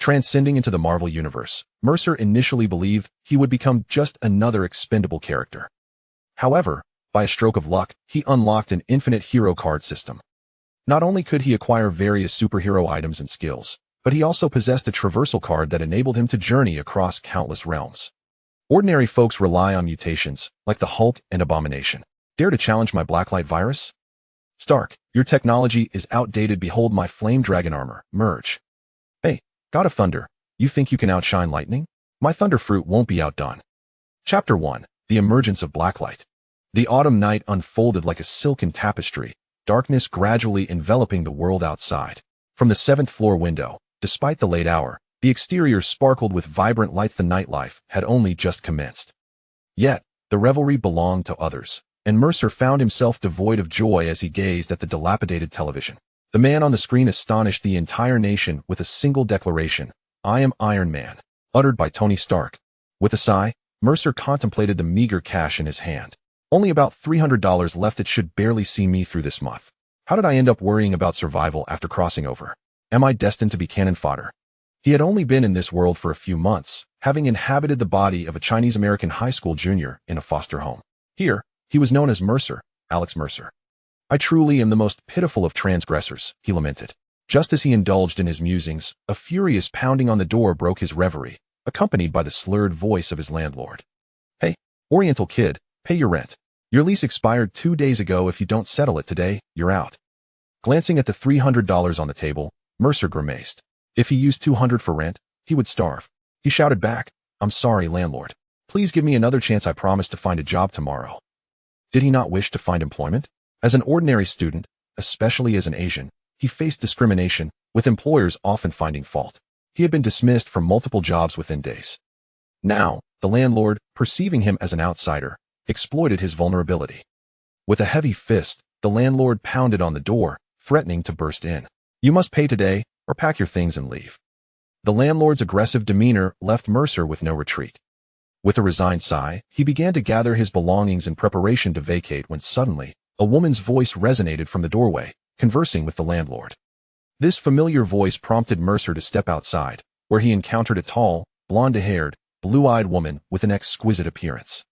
Transcending into the Marvel Universe, Mercer initially believed he would become just another expendable character. However, by a stroke of luck, he unlocked an infinite hero card system. Not only could he acquire various superhero items and skills, but he also possessed a traversal card that enabled him to journey across countless realms. Ordinary folks rely on mutations, like the Hulk and Abomination. Dare to challenge my Blacklight Virus? Stark, your technology is outdated. Behold my flame dragon armor, merge. Hey, God of Thunder, you think you can outshine lightning? My thunder fruit won't be outdone. Chapter 1. The Emergence of Blacklight. The autumn night unfolded like a silken tapestry, darkness gradually enveloping the world outside. From the 7th floor window, despite the late hour, the exterior sparkled with vibrant lights. The nightlife had only just commenced. Yet, the revelry belonged to others, and Mercer found himself devoid of joy as he gazed at the dilapidated television. The man on the screen astonished the entire nation with a single declaration, "I am Iron Man," uttered by Tony Stark. With a sigh, Mercer contemplated the meager cash in his hand. Only about $300 left. It should barely see me through this month. How did I end up worrying about survival after crossing over? Am I destined to be cannon fodder? He had only been in this world for a few months, having inhabited the body of a Chinese-American high school junior in a foster home. Here, he was known as Mercer, Alex Mercer. I truly am the most pitiful of transgressors, he lamented. Just as he indulged in his musings, a furious pounding on the door broke his reverie, accompanied by the slurred voice of his landlord. Hey, Oriental kid, pay your rent. Your lease expired 2 days ago. If you don't settle it today, you're out. Glancing at the $300 on the table, Mercer grimaced. If he used $200 for rent, he would starve. He shouted back, "I'm sorry, landlord. Please give me another chance. I promise to find a job tomorrow." Did he not wish to find employment? As an ordinary student, especially as an Asian, he faced discrimination, with employers often finding fault. He had been dismissed from multiple jobs within days. Now, the landlord, perceiving him as an outsider, exploited his vulnerability. With a heavy fist, the landlord pounded on the door, threatening to burst in. "You must pay today, or pack your things and leave." The landlord's aggressive demeanor left Mercer with no retreat. With a resigned sigh, he began to gather his belongings in preparation to vacate when suddenly, a woman's voice resonated from the doorway, conversing with the landlord. This familiar voice prompted Mercer to step outside, where he encountered a tall, blonde-haired, blue-eyed woman with an exquisite appearance.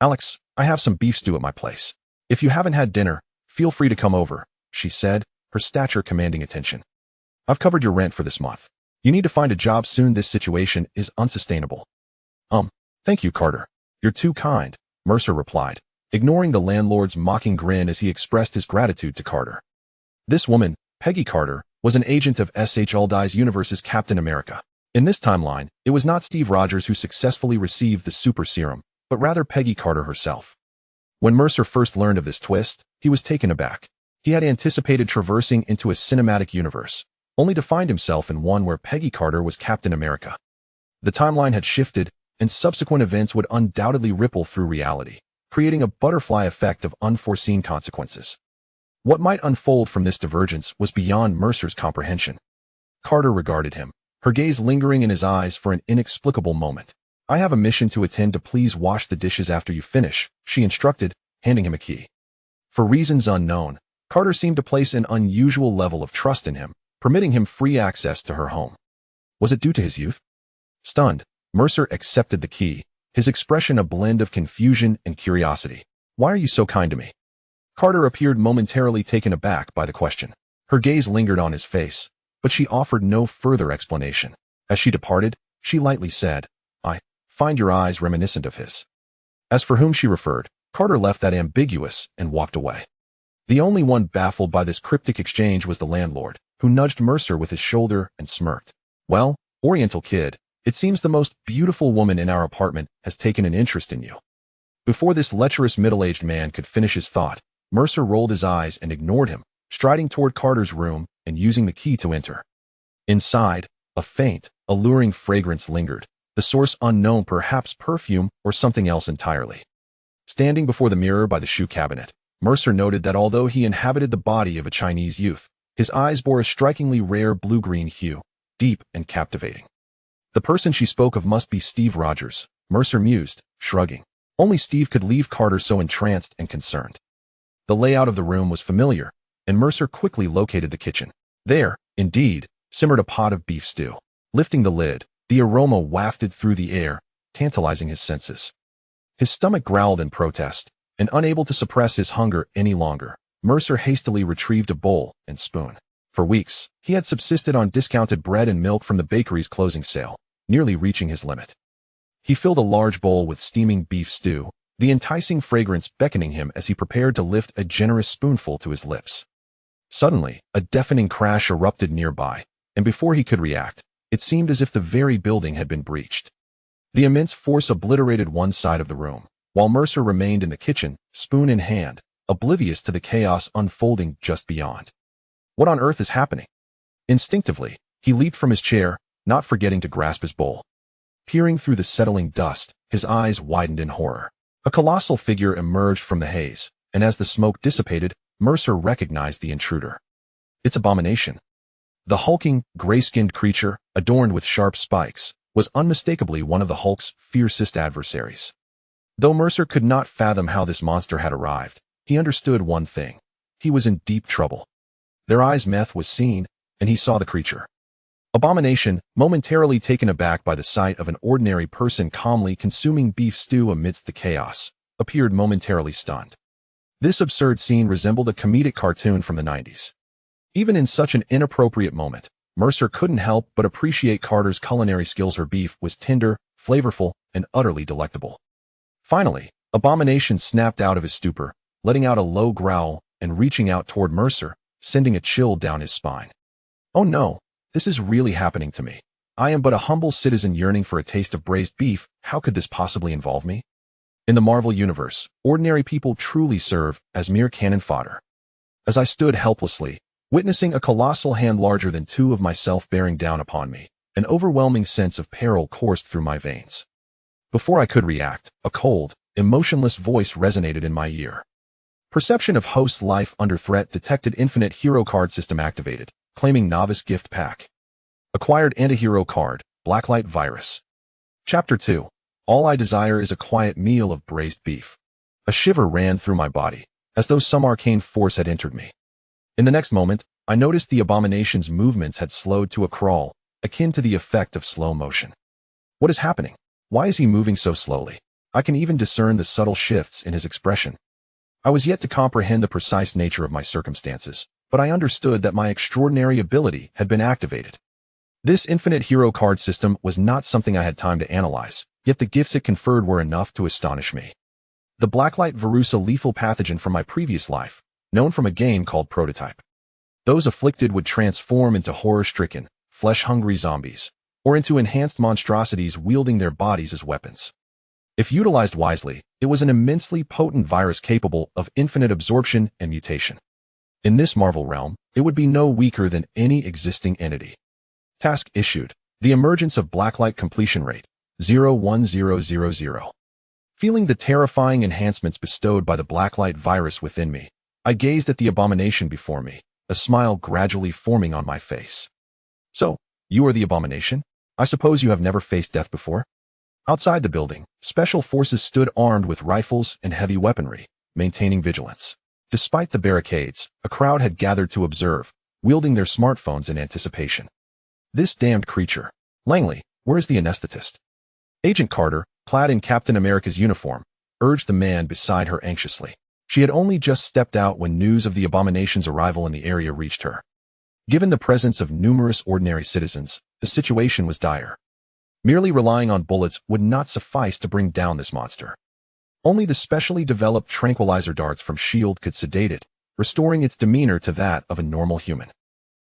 "Alex, I have some beef stew at my place. If you haven't had dinner, feel free to come over," she said, her stature commanding attention. "I've covered your rent for this month. You need to find a job soon. This situation is unsustainable." Thank you, Carter. You're too kind," Mercer replied, ignoring the landlord's mocking grin as he expressed his gratitude to Carter. This woman, Peggy Carter, was an agent of S.H. Uldy's universe's Captain America. In this timeline, it was not Steve Rogers who successfully received the super serum, but rather Peggy Carter herself. When Mercer first learned of this twist, he was taken aback. He had anticipated traversing into a cinematic universe, only to find himself in one where Peggy Carter was Captain America. The timeline had shifted, and subsequent events would undoubtedly ripple through reality, creating a butterfly effect of unforeseen consequences. What might unfold from this divergence was beyond Mercer's comprehension. Carter regarded him, her gaze lingering in his eyes for an inexplicable moment. "I have a mission to attend to. Please wash the dishes after you finish," she instructed, handing him a key. For reasons unknown, Carter seemed to place an unusual level of trust in him, permitting him free access to her home. Was it due to his youth? Stunned, Mercer accepted the key, his expression a blend of confusion and curiosity. "Why are you so kind to me?" Carter appeared momentarily taken aback by the question. Her gaze lingered on his face, but she offered no further explanation. As she departed, she lightly said, "I find your eyes reminiscent of his." As for whom she referred, Carter left that ambiguous and walked away. The only one baffled by this cryptic exchange was the landlord, who nudged Mercer with his shoulder and smirked. "Well, Oriental kid, it seems the most beautiful woman in our apartment has taken an interest in you." Before this lecherous middle-aged man could finish his thought, Mercer rolled his eyes and ignored him, striding toward Carter's room and using the key to enter. Inside, a faint, alluring fragrance lingered, the source unknown, perhaps perfume or something else entirely. Standing before the mirror by the shoe cabinet, Mercer noted that although he inhabited the body of a Chinese youth, his eyes bore a strikingly rare blue-green hue, deep and captivating. The person she spoke of must be Steve Rogers, Mercer mused, shrugging. Only Steve could leave Carter so entranced and concerned. The layout of the room was familiar, and Mercer quickly located the kitchen. There, indeed, simmered a pot of beef stew. Lifting the lid, the aroma wafted through the air, tantalizing his senses. His stomach growled in protest, and unable to suppress his hunger any longer, Mercer hastily retrieved a bowl and spoon. For weeks, he had subsisted on discounted bread and milk from the bakery's closing sale, nearly reaching his limit. He filled a large bowl with steaming beef stew, the enticing fragrance beckoning him as he prepared to lift a generous spoonful to his lips. Suddenly, a deafening crash erupted nearby, and before he could react, it seemed as if the very building had been breached. The immense force obliterated one side of the room, while Mercer remained in the kitchen, spoon in hand, oblivious to the chaos unfolding just beyond. What on earth is happening? Instinctively, he leaped from his chair, not forgetting to grasp his bowl. Peering through the settling dust, his eyes widened in horror. A colossal figure emerged from the haze, and as the smoke dissipated, Mercer recognized the intruder. Its abomination. The hulking, gray-skinned creature, adorned with sharp spikes, was unmistakably one of the Hulk's fiercest adversaries. Though Mercer could not fathom how this monster had arrived, he understood one thing. He was in deep trouble. Their eyes met was seen, and he saw the creature. Abomination, momentarily taken aback by the sight of an ordinary person calmly consuming beef stew amidst the chaos, appeared momentarily stunned. This absurd scene resembled a comedic cartoon from the 90s. Even in such an inappropriate moment, Mercer couldn't help but appreciate Carter's culinary skills. Her beef was tender, flavorful, and utterly delectable. Finally, Abomination snapped out of his stupor, letting out a low growl and reaching out toward Mercer, sending a chill down his spine. Oh no, this is really happening to me. I am but a humble citizen yearning for a taste of braised beef. How could this possibly involve me? In the Marvel Universe, ordinary people truly serve as mere cannon fodder. As I stood helplessly, witnessing a colossal hand larger than two of myself bearing down upon me, an overwhelming sense of peril coursed through my veins. Before I could react, a cold, emotionless voice resonated in my ear. Perception of host's life under threat detected. Infinite hero card system activated, claiming novice gift pack. Acquired antihero card, Blacklight Virus. Chapter 2. All I desire is a quiet meal of braised beef. A shiver ran through my body, as though some arcane force had entered me. In the next moment, I noticed the Abomination's movements had slowed to a crawl, akin to the effect of slow motion. What is happening? Why is he moving so slowly? I can even discern the subtle shifts in his expression. I was yet to comprehend the precise nature of my circumstances, but I understood that my extraordinary ability had been activated. This infinite hero card system was not something I had time to analyze, yet the gifts it conferred were enough to astonish me. The Blacklight Virus, a lethal pathogen from my previous life, known from a game called Prototype. Those afflicted would transform into horror-stricken, flesh-hungry zombies, or into enhanced monstrosities wielding their bodies as weapons. If utilized wisely, it was an immensely potent virus capable of infinite absorption and mutation. In this Marvel realm, it would be no weaker than any existing entity. Task issued: the emergence of Blacklight completion rate, 01000. Feeling the terrifying enhancements bestowed by the Blacklight virus within me, I gazed at the Abomination before me, a smile gradually forming on my face. So, you are the Abomination? I suppose you have never faced death before? Outside the building, special forces stood armed with rifles and heavy weaponry, maintaining vigilance. Despite the barricades, a crowd had gathered to observe, wielding their smartphones in anticipation. This damned creature. Langley, where is the anesthetist? Agent Carter, clad in Captain America's uniform, urged the man beside her anxiously. She had only just stepped out when news of the Abomination's arrival in the area reached her. Given the presence of numerous ordinary citizens, the situation was dire. Merely relying on bullets would not suffice to bring down this monster. Only the specially developed tranquilizer darts from S.H.I.E.L.D. could sedate it, restoring its demeanor to that of a normal human.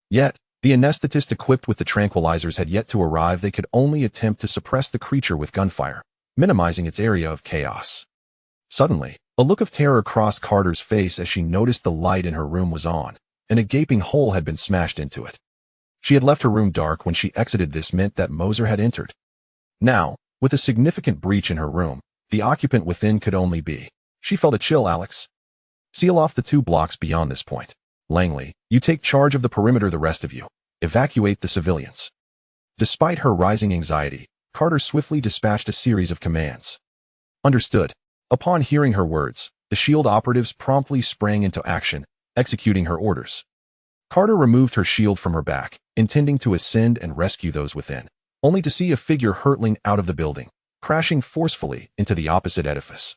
Yet, the anesthetist equipped with the tranquilizers had yet to arrive. They could only attempt to suppress the creature with gunfire, minimizing its area of chaos. Suddenly, a look of terror crossed Carter's face as she noticed the light in her room was on, and a gaping hole had been smashed into it. She had left her room dark when she exited. This meant that Mercer had entered. Now, with a significant breach in her room, the occupant within could only be. She felt a chill. Alex, seal off the 2 blocks beyond this point. Langley, you take charge of the perimeter. The rest of you, evacuate the civilians. Despite her rising anxiety, Carter swiftly dispatched a series of commands. Understood. Upon hearing her words, the S.H.I.E.L.D. operatives promptly sprang into action, executing her orders. Carter removed her shield from her back, intending to ascend and rescue those within, only to see a figure hurtling out of the building, crashing forcefully into the opposite edifice.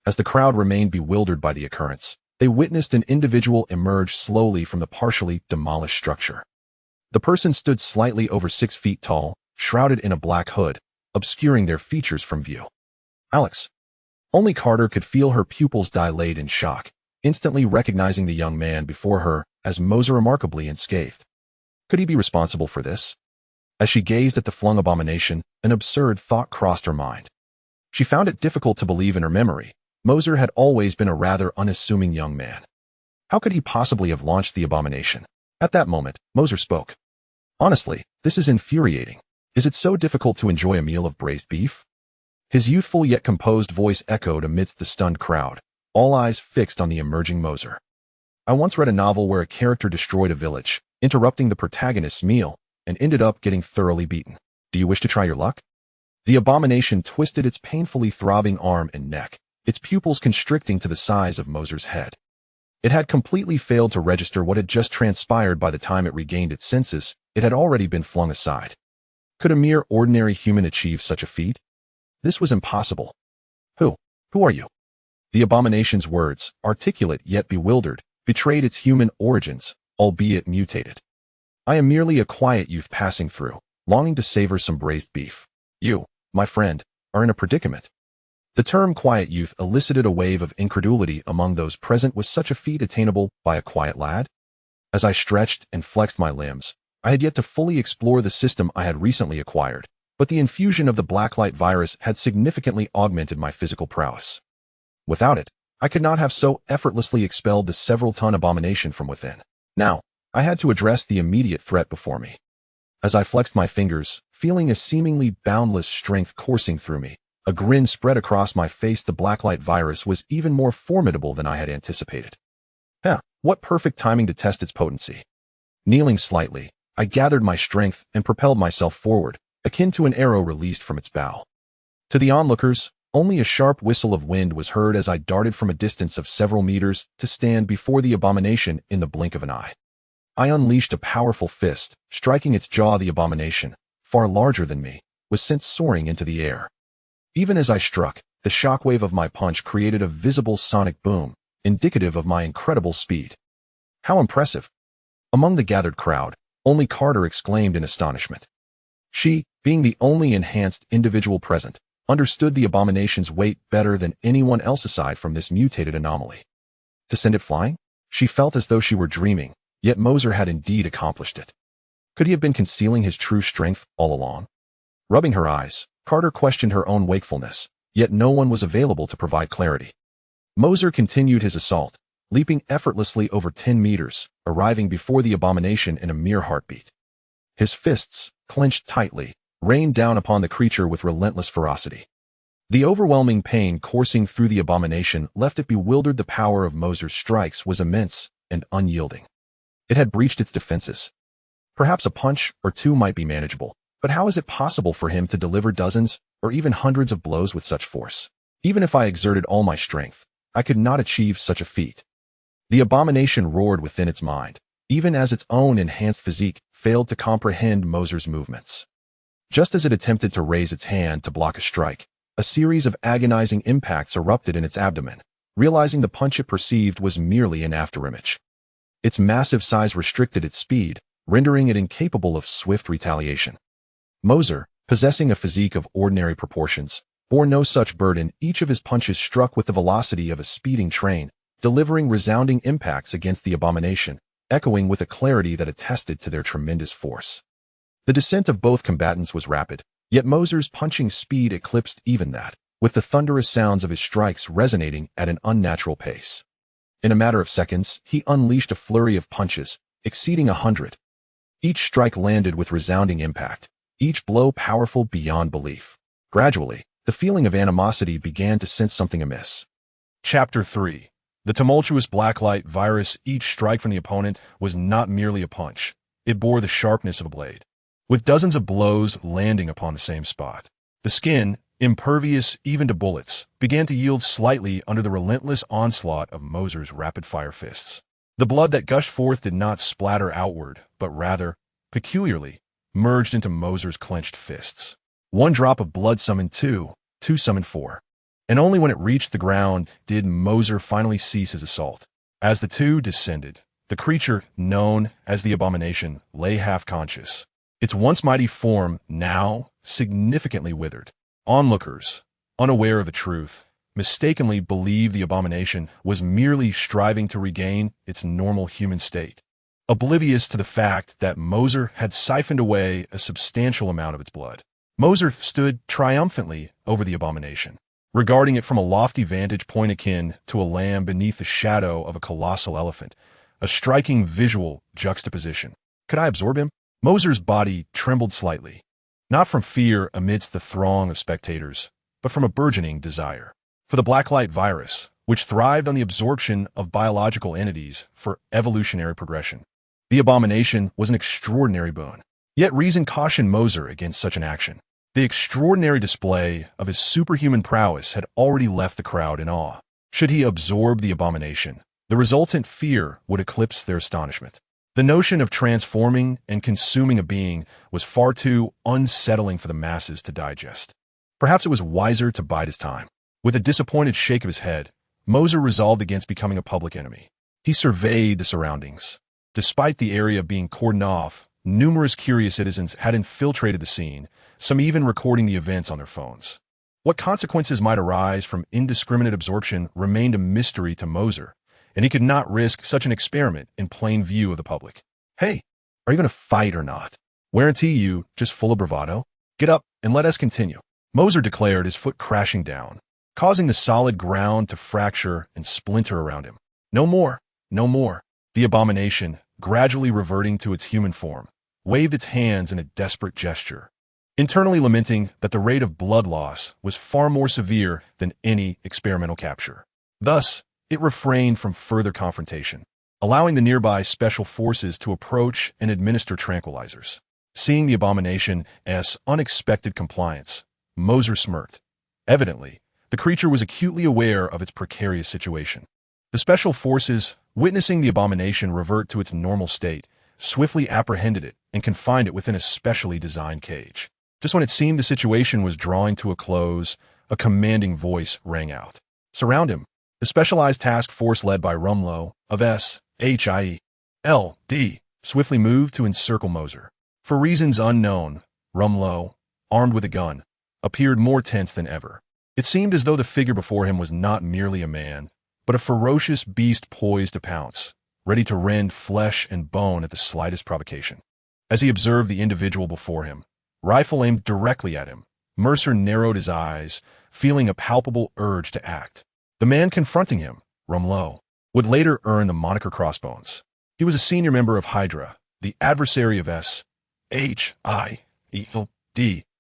As the crowd remained bewildered by the occurrence, they witnessed an individual emerge slowly from the partially demolished structure. The person stood slightly over 6 feet tall, shrouded in a black hood, obscuring their features from view. Alex. Only Carter could feel her pupils dilate in shock, instantly recognizing the young man before her as Mercer, remarkably unscathed. Could he be responsible for this? As she gazed at the flung abomination, an absurd thought crossed her mind. She found it difficult to believe in her memory. Mercer had always been a rather unassuming young man. How could he possibly have launched the abomination? At that moment, Mercer spoke. Honestly, this is infuriating. Is it so difficult to enjoy a meal of braised beef? His youthful yet composed voice echoed amidst the stunned crowd, all eyes fixed on the emerging Mercer. I once read a novel where a character destroyed a village, interrupting the protagonist's meal, and ended up getting thoroughly beaten. Do you wish to try your luck? The abomination twisted its painfully throbbing arm and neck, its pupils constricting to the size of Mercer's head. It had completely failed to register what had just transpired. By the time it regained its senses, it had already been flung aside. Could a mere ordinary human achieve such a feat? This was impossible. Who are you? The abomination's words, articulate yet bewildered, betrayed its human origins, albeit mutated. I am merely a quiet youth passing through, longing to savor some braised beef. You, my friend, are in a predicament. The term quiet youth elicited a wave of incredulity among those present. Was such a feat attainable by a quiet lad? As I stretched and flexed my limbs, I had yet to fully explore the system I had recently acquired, but the infusion of the Blacklight Virus had significantly augmented my physical prowess. Without it, I could not have so effortlessly expelled the several-ton abomination from within. Now, I had to address the immediate threat before me. As I flexed my fingers, feeling a seemingly boundless strength coursing through me, a grin spread across my face. The Blacklight Virus was even more formidable than I had anticipated. What perfect timing to test its potency. Kneeling slightly, I gathered my strength and propelled myself forward, akin to an arrow released from its bow. To the onlookers, only a sharp whistle of wind was heard as I darted from a distance of several meters to stand before the abomination in the blink of an eye. I unleashed a powerful fist, striking its jaw. The abomination, far larger than me, was sent soaring into the air. Even as I struck, the shockwave of my punch created a visible sonic boom, indicative of my incredible speed. How impressive! Among the gathered crowd, only Carter exclaimed in astonishment. She, being the only enhanced individual present, understood the abomination's weight better than anyone else aside from this mutated anomaly. To send it flying? She felt as though she were dreaming, yet Mercer had indeed accomplished it. Could he have been concealing his true strength all along? Rubbing her eyes, Carter questioned her own wakefulness, yet no one was available to provide clarity. Mercer continued his assault, leaping effortlessly over 10 meters, arriving before the abomination in a mere heartbeat. His fists, clenched tightly, rained down upon the creature with relentless ferocity. The overwhelming pain coursing through the abomination left it bewildered. The power of Mercer's strikes was immense and unyielding. It had breached its defenses. Perhaps a punch or two might be manageable, but how is it possible for him to deliver dozens or even hundreds of blows with such force? Even if I exerted all my strength, I could not achieve such a feat. The abomination roared within its mind, even as its own enhanced physique failed to comprehend Mercer's movements. Just as it attempted to raise its hand to block a strike, a series of agonizing impacts erupted in its abdomen, realizing the punch it perceived was merely an afterimage. Its massive size restricted its speed, rendering it incapable of swift retaliation. Mercer, possessing a physique of ordinary proportions, bore no such burden. Each of his punches struck with the velocity of a speeding train, delivering resounding impacts against the abomination, echoing with a clarity that attested to their tremendous force. The descent of both combatants was rapid, yet Mercer's punching speed eclipsed even that, with the thunderous sounds of his strikes resonating at an unnatural pace. In a matter of seconds, he unleashed a flurry of punches, exceeding 100. Each strike landed with resounding impact, each blow powerful beyond belief. Gradually, the feeling of animosity began to sense something amiss. Chapter 3. The tumultuous Blacklight Virus. Each strike from the opponent was not merely a punch. It bore the sharpness of a blade, with dozens of blows landing upon the same spot. The skin, impervious even to bullets, began to yield slightly under the relentless onslaught of Mercer's rapid-fire fists. The blood that gushed forth did not splatter outward, but rather, peculiarly, merged into Mercer's clenched fists. One drop of blood summoned two, two summoned four. And only when it reached the ground did Mercer finally cease his assault. As the two descended, the creature, known as the Abomination, lay half-conscious. Its once mighty form, now significantly withered. Onlookers, unaware of the truth, mistakenly believed the Abomination was merely striving to regain its normal human state, oblivious to the fact that Mercer had siphoned away a substantial amount of its blood. Mercer stood triumphantly over the Abomination, regarding it from a lofty vantage point akin to a lamb beneath the shadow of a colossal elephant, a striking visual juxtaposition. Could I absorb him? Mercer's body trembled slightly, not from fear amidst the throng of spectators, but from a burgeoning desire for the Blacklight Virus, which thrived on the absorption of biological entities for evolutionary progression. The Abomination was an extraordinary boon. Yet reason cautioned Mercer against such an action. The extraordinary display of his superhuman prowess had already left the crowd in awe. Should he absorb the Abomination, the resultant fear would eclipse their astonishment. The notion of transforming and consuming a being was far too unsettling for the masses to digest. Perhaps it was wiser to bide his time. With a disappointed shake of his head, Mercer resolved against becoming a public enemy. He surveyed the surroundings. Despite the area being cordoned off, numerous curious citizens had infiltrated the scene, some even recording the events on their phones. What consequences might arise from indiscriminate absorption remained a mystery to Mercer, and he could not risk such an experiment in plain view of the public. Hey, are you going to fight or not? Guarantee you, just full of bravado? Get up and let us continue. Mercer declared, his foot crashing down, causing the solid ground to fracture and splinter around him. No more, no more. The Abomination, gradually reverting to its human form, waved its hands in a desperate gesture, internally lamenting that the rate of blood loss was far more severe than any experimental capture. Thus, it refrained from further confrontation, allowing the nearby special forces to approach and administer tranquilizers. Seeing the Abomination as unexpected compliance, Mercer smirked. Evidently, the creature was acutely aware of its precarious situation. The special forces, witnessing the Abomination revert to its normal state, swiftly apprehended it and confined it within a specially designed cage. Just when it seemed the situation was drawing to a close, a commanding voice rang out. Surround him. The specialized task force led by Rumlow of SHIELD swiftly moved to encircle Mercer. For reasons unknown, Rumlow, armed with a gun, appeared more tense than ever. It seemed as though the figure before him was not merely a man, but a ferocious beast poised to pounce, ready to rend flesh and bone at the slightest provocation. As he observed the individual before him, rifle aimed directly at him, Mercer narrowed his eyes, feeling a palpable urge to act. The man confronting him, Rumlow, would later earn the moniker Crossbones. He was a senior member of Hydra, the adversary of SHIELD,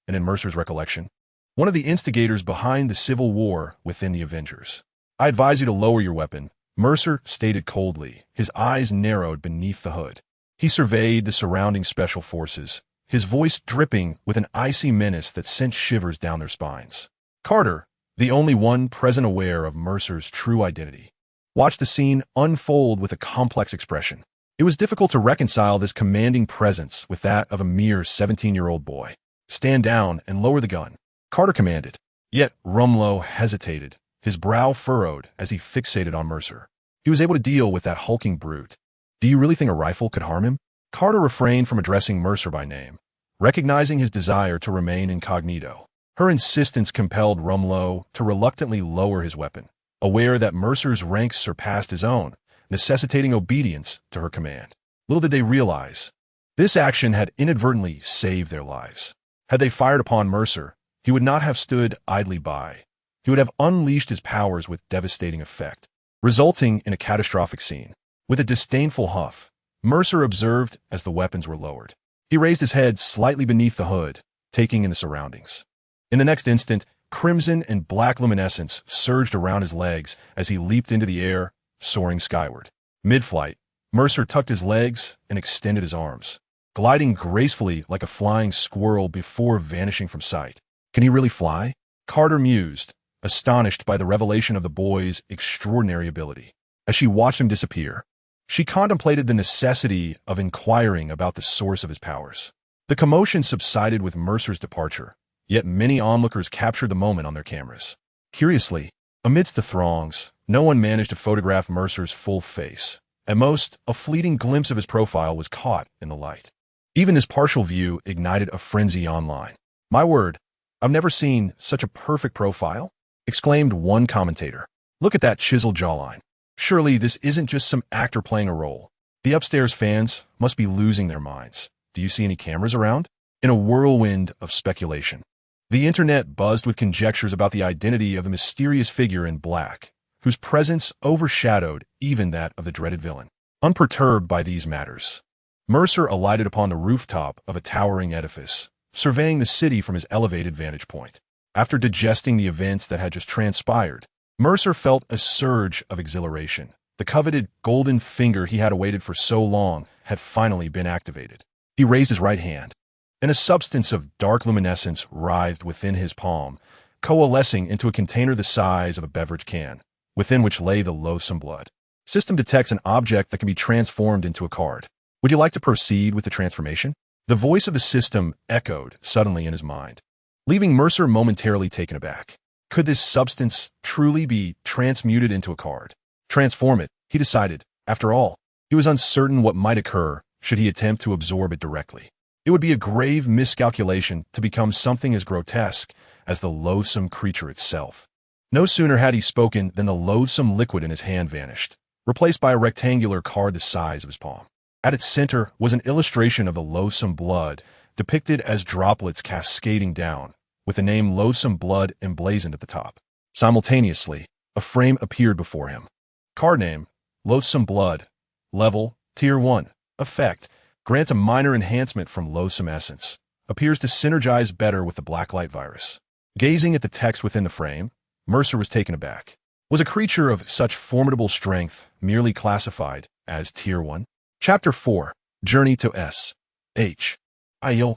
and in Mercer's recollection, one of the instigators behind the civil war within the Avengers. I advise you to lower your weapon, Mercer stated coldly, his eyes narrowed beneath the hood. He surveyed the surrounding special forces, his voice dripping with an icy menace that sent shivers down their spines. Carter, the only one present aware of Mercer's true identity, watched the scene unfold with a complex expression. It was difficult to reconcile this commanding presence with that of a mere 17-year-old boy. Stand down and lower the gun, Carter commanded. Yet Rumlow hesitated, his brow furrowed as he fixated on Mercer. He was able to deal with that hulking brute. Do you really think a rifle could harm him? Carter refrained from addressing Mercer by name, recognizing his desire to remain incognito. Her insistence compelled Rumlow to reluctantly lower his weapon, aware that Mercer's ranks surpassed his own, necessitating obedience to her command. Little did they realize, this action had inadvertently saved their lives. Had they fired upon Mercer, he would not have stood idly by. He would have unleashed his powers with devastating effect, resulting in a catastrophic scene. With a disdainful huff, Mercer observed as the weapons were lowered. He raised his head slightly beneath the hood, taking in the surroundings. In the next instant, crimson and black luminescence surged around his legs as he leaped into the air, soaring skyward. Mid-flight, Mercer tucked his legs and extended his arms, gliding gracefully like a flying squirrel before vanishing from sight. Can he really fly? Carter mused, astonished by the revelation of the boy's extraordinary ability. As she watched him disappear, she contemplated the necessity of inquiring about the source of his powers. The commotion subsided with Mercer's departure, yet many onlookers captured the moment on their cameras. Curiously, amidst the throngs, no one managed to photograph Mercer's full face. At most, a fleeting glimpse of his profile was caught in the light. Even this partial view ignited a frenzy online. "My word, I've never seen such a perfect profile," exclaimed one commentator. "Look at that chiseled jawline. Surely this isn't just some actor playing a role. The upstairs fans must be losing their minds. Do you see any cameras around?" In a whirlwind of speculation, the internet buzzed with conjectures about the identity of the mysterious figure in black, whose presence overshadowed even that of the dreaded villain. Unperturbed by these matters, Mercer alighted upon the rooftop of a towering edifice, surveying the city from his elevated vantage point. After digesting the events that had just transpired, Mercer felt a surge of exhilaration. The coveted golden finger he had awaited for so long had finally been activated. He raised his right hand, and a substance of dark luminescence writhed within his palm, coalescing into a container the size of a beverage can, within which lay the loathsome blood. System detects an object that can be transformed into a card. Would you like to proceed with the transformation? The voice of the system echoed suddenly in his mind, leaving Mercer momentarily taken aback. Could this substance truly be transmuted into a card? Transform it, he decided. After all, he was uncertain what might occur should he attempt to absorb it directly. It would be a grave miscalculation to become something as grotesque as the loathsome creature itself. No sooner had he spoken than the loathsome liquid in his hand vanished, replaced by a rectangular card the size of his palm. At its center was an illustration of the loathsome blood, depicted as droplets cascading down, with the name Loathsome Blood emblazoned at the top. Simultaneously, a frame appeared before him. Card name, Loathsome Blood. Level, Tier 1. Effect, grants a minor enhancement from Loathsome Essence. Appears to synergize better with the Blacklight Virus. Gazing at the text within the frame, Mercer was taken aback. Was a creature of such formidable strength merely classified as Tier 1? Chapter 4. Journey to S. H. I.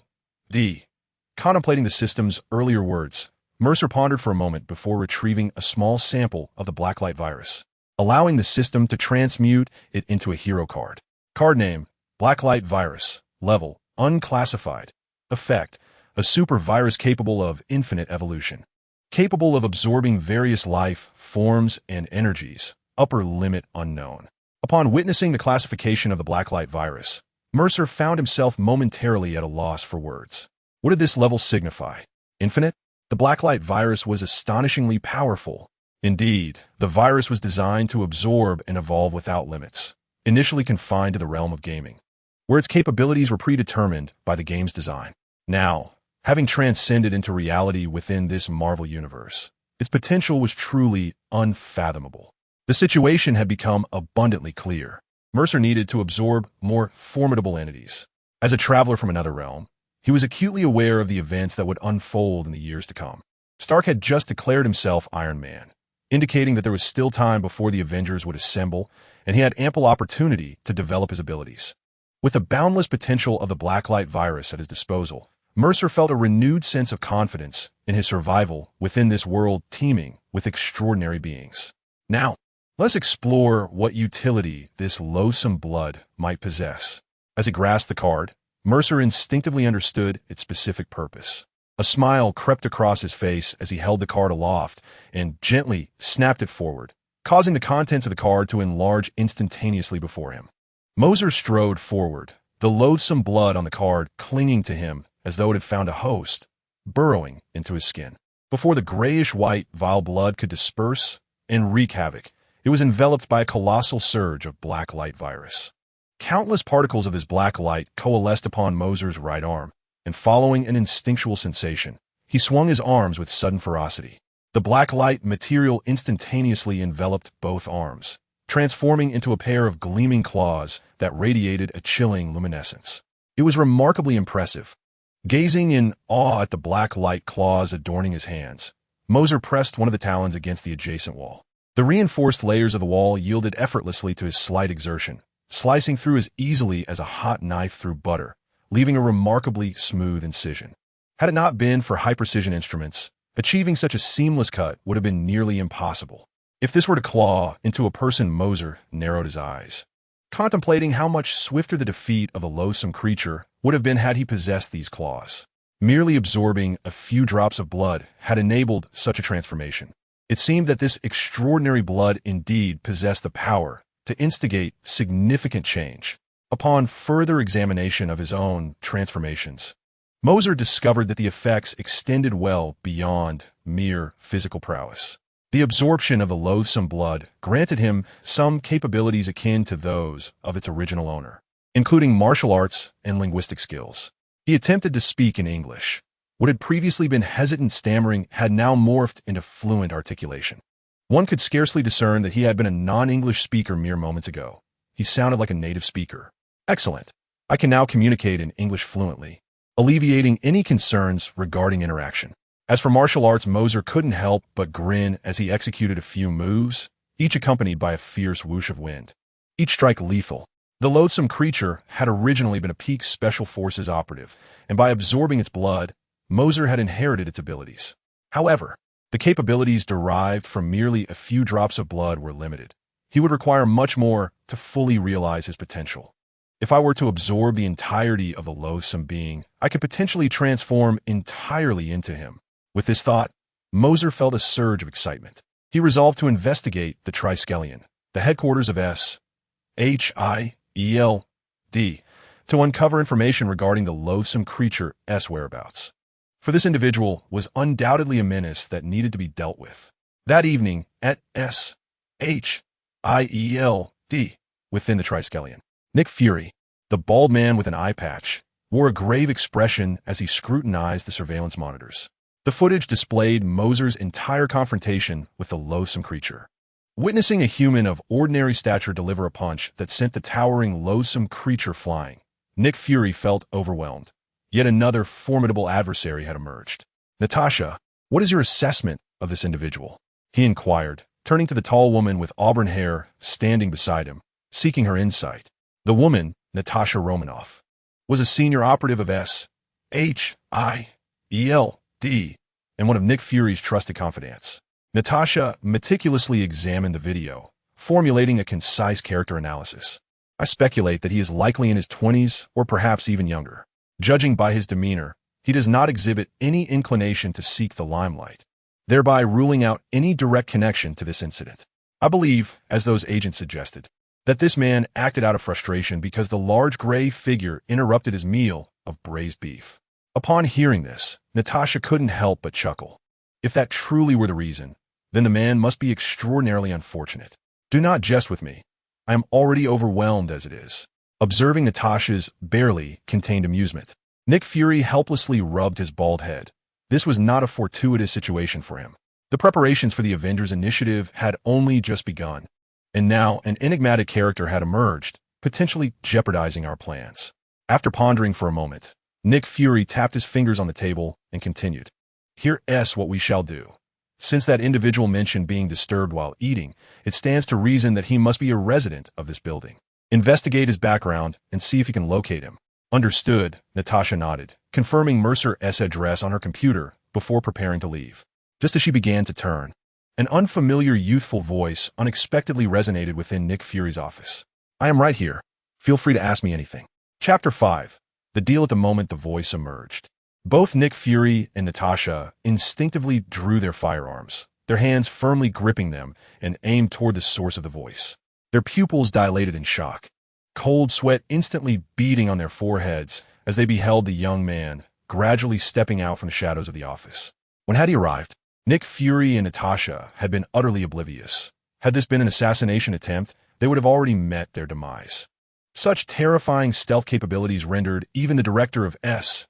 D. Contemplating the system's earlier words, Mercer pondered for a moment before retrieving a small sample of the Blacklight Virus, allowing the system to transmute it into a hero card. Card name, Blacklight Virus. Level, Unclassified. Effect, a super virus capable of infinite evolution. Capable of absorbing various life, forms, and energies. Upper limit unknown. Upon witnessing the classification of the Blacklight Virus, Mercer found himself momentarily at a loss for words. What did this level signify? Infinite? The Blacklight Virus was astonishingly powerful. Indeed, the virus was designed to absorb and evolve without limits, initially confined to the realm of gaming, where its capabilities were predetermined by the game's design. Now, having transcended into reality within this Marvel universe, its potential was truly unfathomable. The situation had become abundantly clear. Mercer needed to absorb more formidable entities. As a traveler from another realm, he was acutely aware of the events that would unfold in the years to come. Stark had just declared himself Iron Man, indicating that there was still time before the Avengers would assemble, and he had ample opportunity to develop his abilities. With the boundless potential of the Blacklight Virus at his disposal, Mercer felt a renewed sense of confidence in his survival within this world teeming with extraordinary beings. Now, let's explore what utility this loathsome blood might possess. As he grasped the card, Mercer instinctively understood its specific purpose. A smile crept across his face as he held the card aloft and gently snapped it forward, causing the contents of the card to enlarge instantaneously before him. Mercer strode forward, the loathsome blood on the card clinging to him as though it had found a host, burrowing into his skin. Before the grayish-white, vile blood could disperse and wreak havoc, it was enveloped by a colossal surge of Blacklight Virus. Countless particles of this black light coalesced upon Mercer's right arm, and following an instinctual sensation, he swung his arms with sudden ferocity. The black light material instantaneously enveloped both arms, transforming into a pair of gleaming claws that radiated a chilling luminescence. It was remarkably impressive. Gazing in awe at the black light claws adorning his hands, Mercer pressed one of the talons against the adjacent wall. The reinforced layers of the wall yielded effortlessly to his slight exertion, slicing through as easily as a hot knife through butter, leaving a remarkably smooth incision. Had it not been for high-precision instruments, achieving such a seamless cut would have been nearly impossible. If this were to claw into a person, Mercer narrowed his eyes. contemplating how much swifter the defeat of the loathsome creature would have been had he possessed these claws. Merely absorbing a few drops of blood had enabled such a transformation. It seemed that this extraordinary blood indeed possessed the power to instigate significant change. Upon further examination of his own transformations, Mercer discovered that the effects extended well beyond mere physical prowess. The absorption of the loathsome blood granted him some capabilities akin to those of its original owner, including martial arts and linguistic skills. He attempted to speak in English. What had previously been hesitant stammering had now morphed into fluent articulation. One could scarcely discern that he had been a non-English speaker mere moments ago. He sounded like a native speaker. Excellent. I can now communicate in English fluently, alleviating any concerns regarding interaction. As for martial arts, Mercer couldn't help but grin as he executed a few moves, each accompanied by a fierce whoosh of wind. Each strike lethal. The loathsome creature had originally been a peak special forces operative, and by absorbing its blood, Mercer had inherited its abilities. However, the capabilities derived from merely a few drops of blood were limited. He would require much more to fully realize his potential. If I were to absorb the entirety of the loathsome being, I could potentially transform entirely into him. With this thought, Mercer felt a surge of excitement. He resolved to investigate the Triskelion, the headquarters of SHIELD, to uncover information regarding the loathsome creature's whereabouts. For this individual was undoubtedly a menace that needed to be dealt with. That evening, at SHIELD, within the Triskelion, Nick Fury, the bald man with an eye patch, wore a grave expression as he scrutinized the surveillance monitors. The footage displayed Mercer's entire confrontation with the loathsome creature. Witnessing a human of ordinary stature deliver a punch that sent the towering loathsome creature flying, Nick Fury felt overwhelmed. Yet another formidable adversary had emerged. Natasha, what is your assessment of this individual? He inquired, turning to the tall woman with auburn hair standing beside him, seeking her insight. The woman, Natasha Romanoff, was a senior operative of SHIELD and one of Nick Fury's trusted confidants. Natasha meticulously examined the video, formulating a concise character analysis. I speculate that he is likely in his 20s or perhaps even younger. Judging by his demeanor, he does not exhibit any inclination to seek the limelight, thereby ruling out any direct connection to this incident. I believe, as those agents suggested, that this man acted out of frustration because the large gray figure interrupted his meal of braised beef. Upon hearing this, Natasha couldn't help but chuckle. If that truly were the reason, then the man must be extraordinarily unfortunate. Do not jest with me. I am already overwhelmed as it is. Observing Natasha's barely contained amusement, Nick Fury helplessly rubbed his bald head. This was not a fortuitous situation for him. The preparations for the Avengers initiative had only just begun, and now an enigmatic character had emerged, potentially jeopardizing our plans. After pondering for a moment, Nick Fury tapped his fingers on the table and continued. Here's what we shall do. Since that individual mentioned being disturbed while eating, it stands to reason that he must be a resident of this building. Investigate his background and see if you can locate him. Understood, Natasha nodded, confirming Mercer's address on her computer before preparing to leave. Just as she began to turn, an unfamiliar youthful voice unexpectedly resonated within Nick Fury's office. I am right here. Feel free to ask me anything. Chapter 5. The deal. At the moment the voice emerged, both Nick Fury and Natasha instinctively drew their firearms, their hands firmly gripping them, and aimed toward the source of the voice. Their pupils dilated in shock, cold sweat instantly beading on their foreheads as they beheld the young man gradually stepping out from the shadows of the office. When had he arrived? Nick Fury and Natasha had been utterly oblivious. Had this been an assassination attempt, they would have already met their demise. Such terrifying stealth capabilities rendered even the director of SHIELD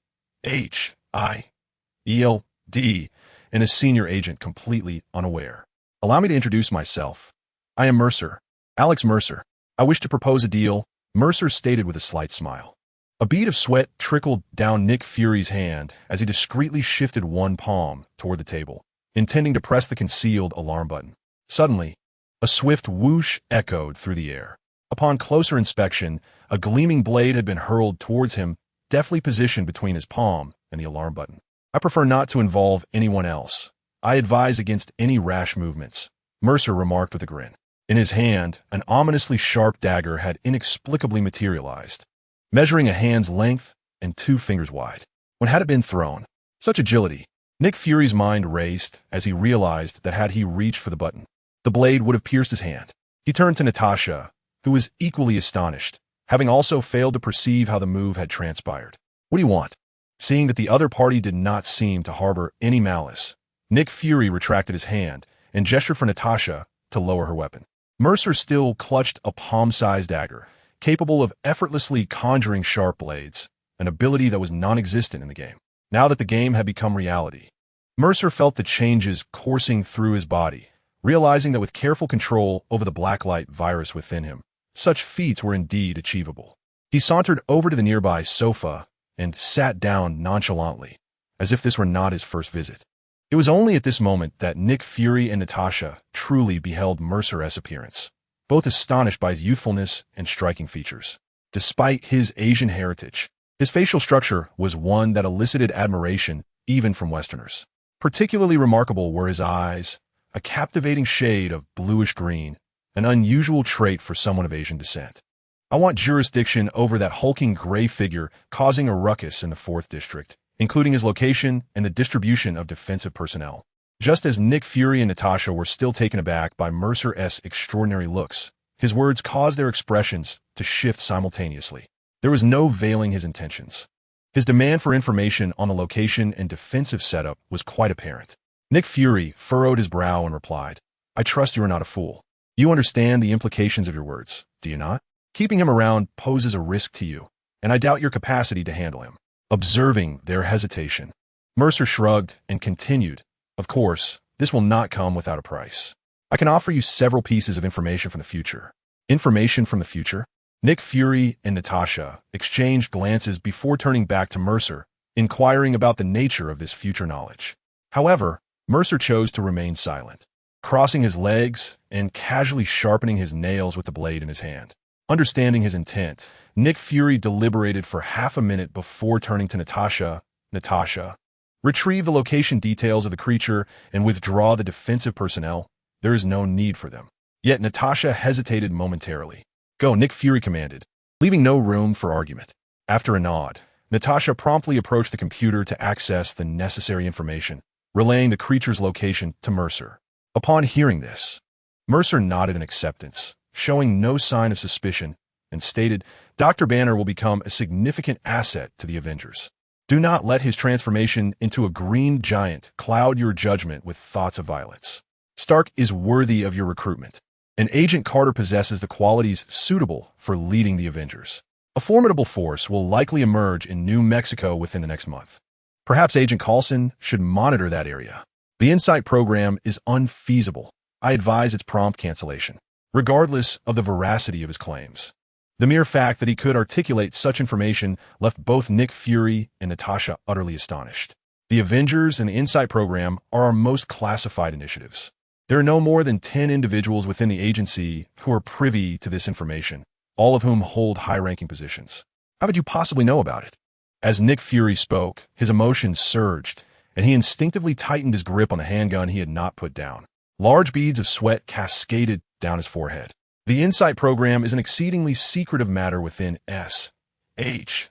and a senior agent completely unaware. Allow me to introduce myself. I am Mercer, Alex Mercer. I wish to propose a deal, Mercer stated with a slight smile. A bead of sweat trickled down Nick Fury's hand as he discreetly shifted one palm toward the table, intending to press the concealed alarm button. Suddenly, a swift whoosh echoed through the air. Upon closer inspection, a gleaming blade had been hurled towards him, deftly positioned between his palm and the alarm button. I prefer not to involve anyone else. I advise against any rash movements, Mercer remarked with a grin. In his hand, an ominously sharp dagger had inexplicably materialized, measuring a hand's length and 2 fingers wide. When had it been thrown? Such agility. Nick Fury's mind raced as he realized that had he reached for the button, the blade would have pierced his hand. He turned to Natasha, who was equally astonished, having also failed to perceive how the move had transpired. What do you want? Seeing that the other party did not seem to harbor any malice, Nick Fury retracted his hand and gestured for Natasha to lower her weapon. Mercer still clutched a palm-sized dagger, capable of effortlessly conjuring sharp blades, an ability that was non-existent in the game. Now that the game had become reality, Mercer felt the changes coursing through his body, realizing that with careful control over the Blacklight Virus within him, such feats were indeed achievable. He sauntered over to the nearby sofa and sat down nonchalantly, as if this were not his first visit. It was only at this moment that Nick Fury and Natasha truly beheld Mercer's appearance, both astonished by his youthfulness and striking features. Despite his Asian heritage, his facial structure was one that elicited admiration even from Westerners. Particularly remarkable were his eyes, a captivating shade of bluish-green, an unusual trait for someone of Asian descent. I want jurisdiction over that hulking gray figure causing a ruckus in the 4th District, including his location and the distribution of defensive personnel. Just as Nick Fury and Natasha were still taken aback by Mercer's extraordinary looks, his words caused their expressions to shift simultaneously. There was no veiling his intentions. His demand for information on the location and defensive setup was quite apparent. Nick Fury furrowed his brow and replied, "I trust you are not a fool. You understand the implications of your words, do you not? Keeping him around poses a risk to you, and I doubt your capacity to handle him." Observing their hesitation, Mercer shrugged and continued, "Of course, this will not come without a price. I can offer you several pieces of information from the future." Information from the future? Nick Fury and Natasha exchanged glances before turning back to Mercer, inquiring about the nature of this future knowledge. However, Mercer chose to remain silent, crossing his legs and casually sharpening his nails with the blade in his hand. Understanding his intent, Nick Fury deliberated for half a minute before turning to Natasha. "Natasha, retrieve the location details of the creature and withdraw the defensive personnel. There is no need for them." Yet Natasha hesitated momentarily. "Go," Nick Fury commanded, leaving no room for argument. After a nod, Natasha promptly approached the computer to access the necessary information, relaying the creature's location to Mercer. Upon hearing this, Mercer nodded in acceptance, showing no sign of suspicion, and stated, "Dr. Banner will become a significant asset to the Avengers. Do not let his transformation into a green giant cloud your judgment with thoughts of violence. Stark is worthy of your recruitment, and Agent Carter possesses the qualities suitable for leading the Avengers. A formidable force will likely emerge in New Mexico within the next month. Perhaps Agent Coulson should monitor that area. The Insight program is unfeasible. I advise its prompt cancellation, regardless of the veracity of his claims." The mere fact that he could articulate such information left both Nick Fury and Natasha utterly astonished. The Avengers and the Insight program are our most classified initiatives. There are no more than 10 individuals within the agency who are privy to this information, all of whom hold high-ranking positions. How would you possibly know about it? As Nick Fury spoke, his emotions surged, and he instinctively tightened his grip on the handgun he had not put down. Large beads of sweat cascaded down his forehead. The Insight program is an exceedingly secretive matter within SHIELD.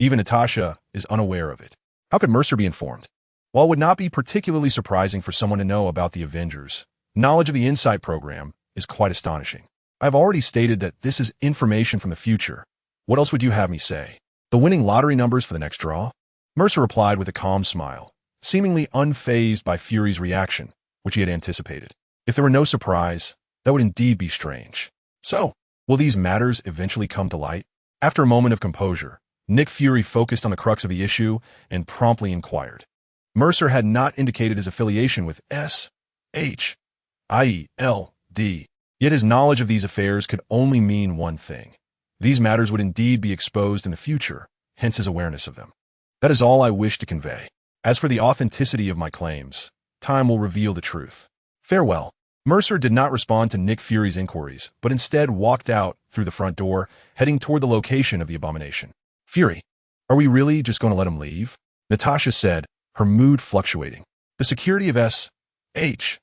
Even Natasha is unaware of it. How could Mercer be informed? While it would not be particularly surprising for someone to know about the Avengers, knowledge of the Insight program is quite astonishing. I have already stated that this is information from the future. What else would you have me say? The winning lottery numbers for the next draw? Mercer replied with a calm smile, seemingly unfazed by Fury's reaction, which he had anticipated. If there were no surprise, that would indeed be strange. So, will these matters eventually come to light? After a moment of composure, Nick Fury focused on the crux of the issue and promptly inquired. Mercer had not indicated his affiliation with SHIELD, yet his knowledge of these affairs could only mean one thing. These matters would indeed be exposed in the future, hence his awareness of them. That is all I wish to convey. As for the authenticity of my claims, time will reveal the truth. Farewell." Mercer did not respond to Nick Fury's inquiries, but instead walked out through the front door, heading toward the location of the abomination. "Fury, are we really just going to let him leave?" Natasha said, her mood fluctuating. "The security of SHIELD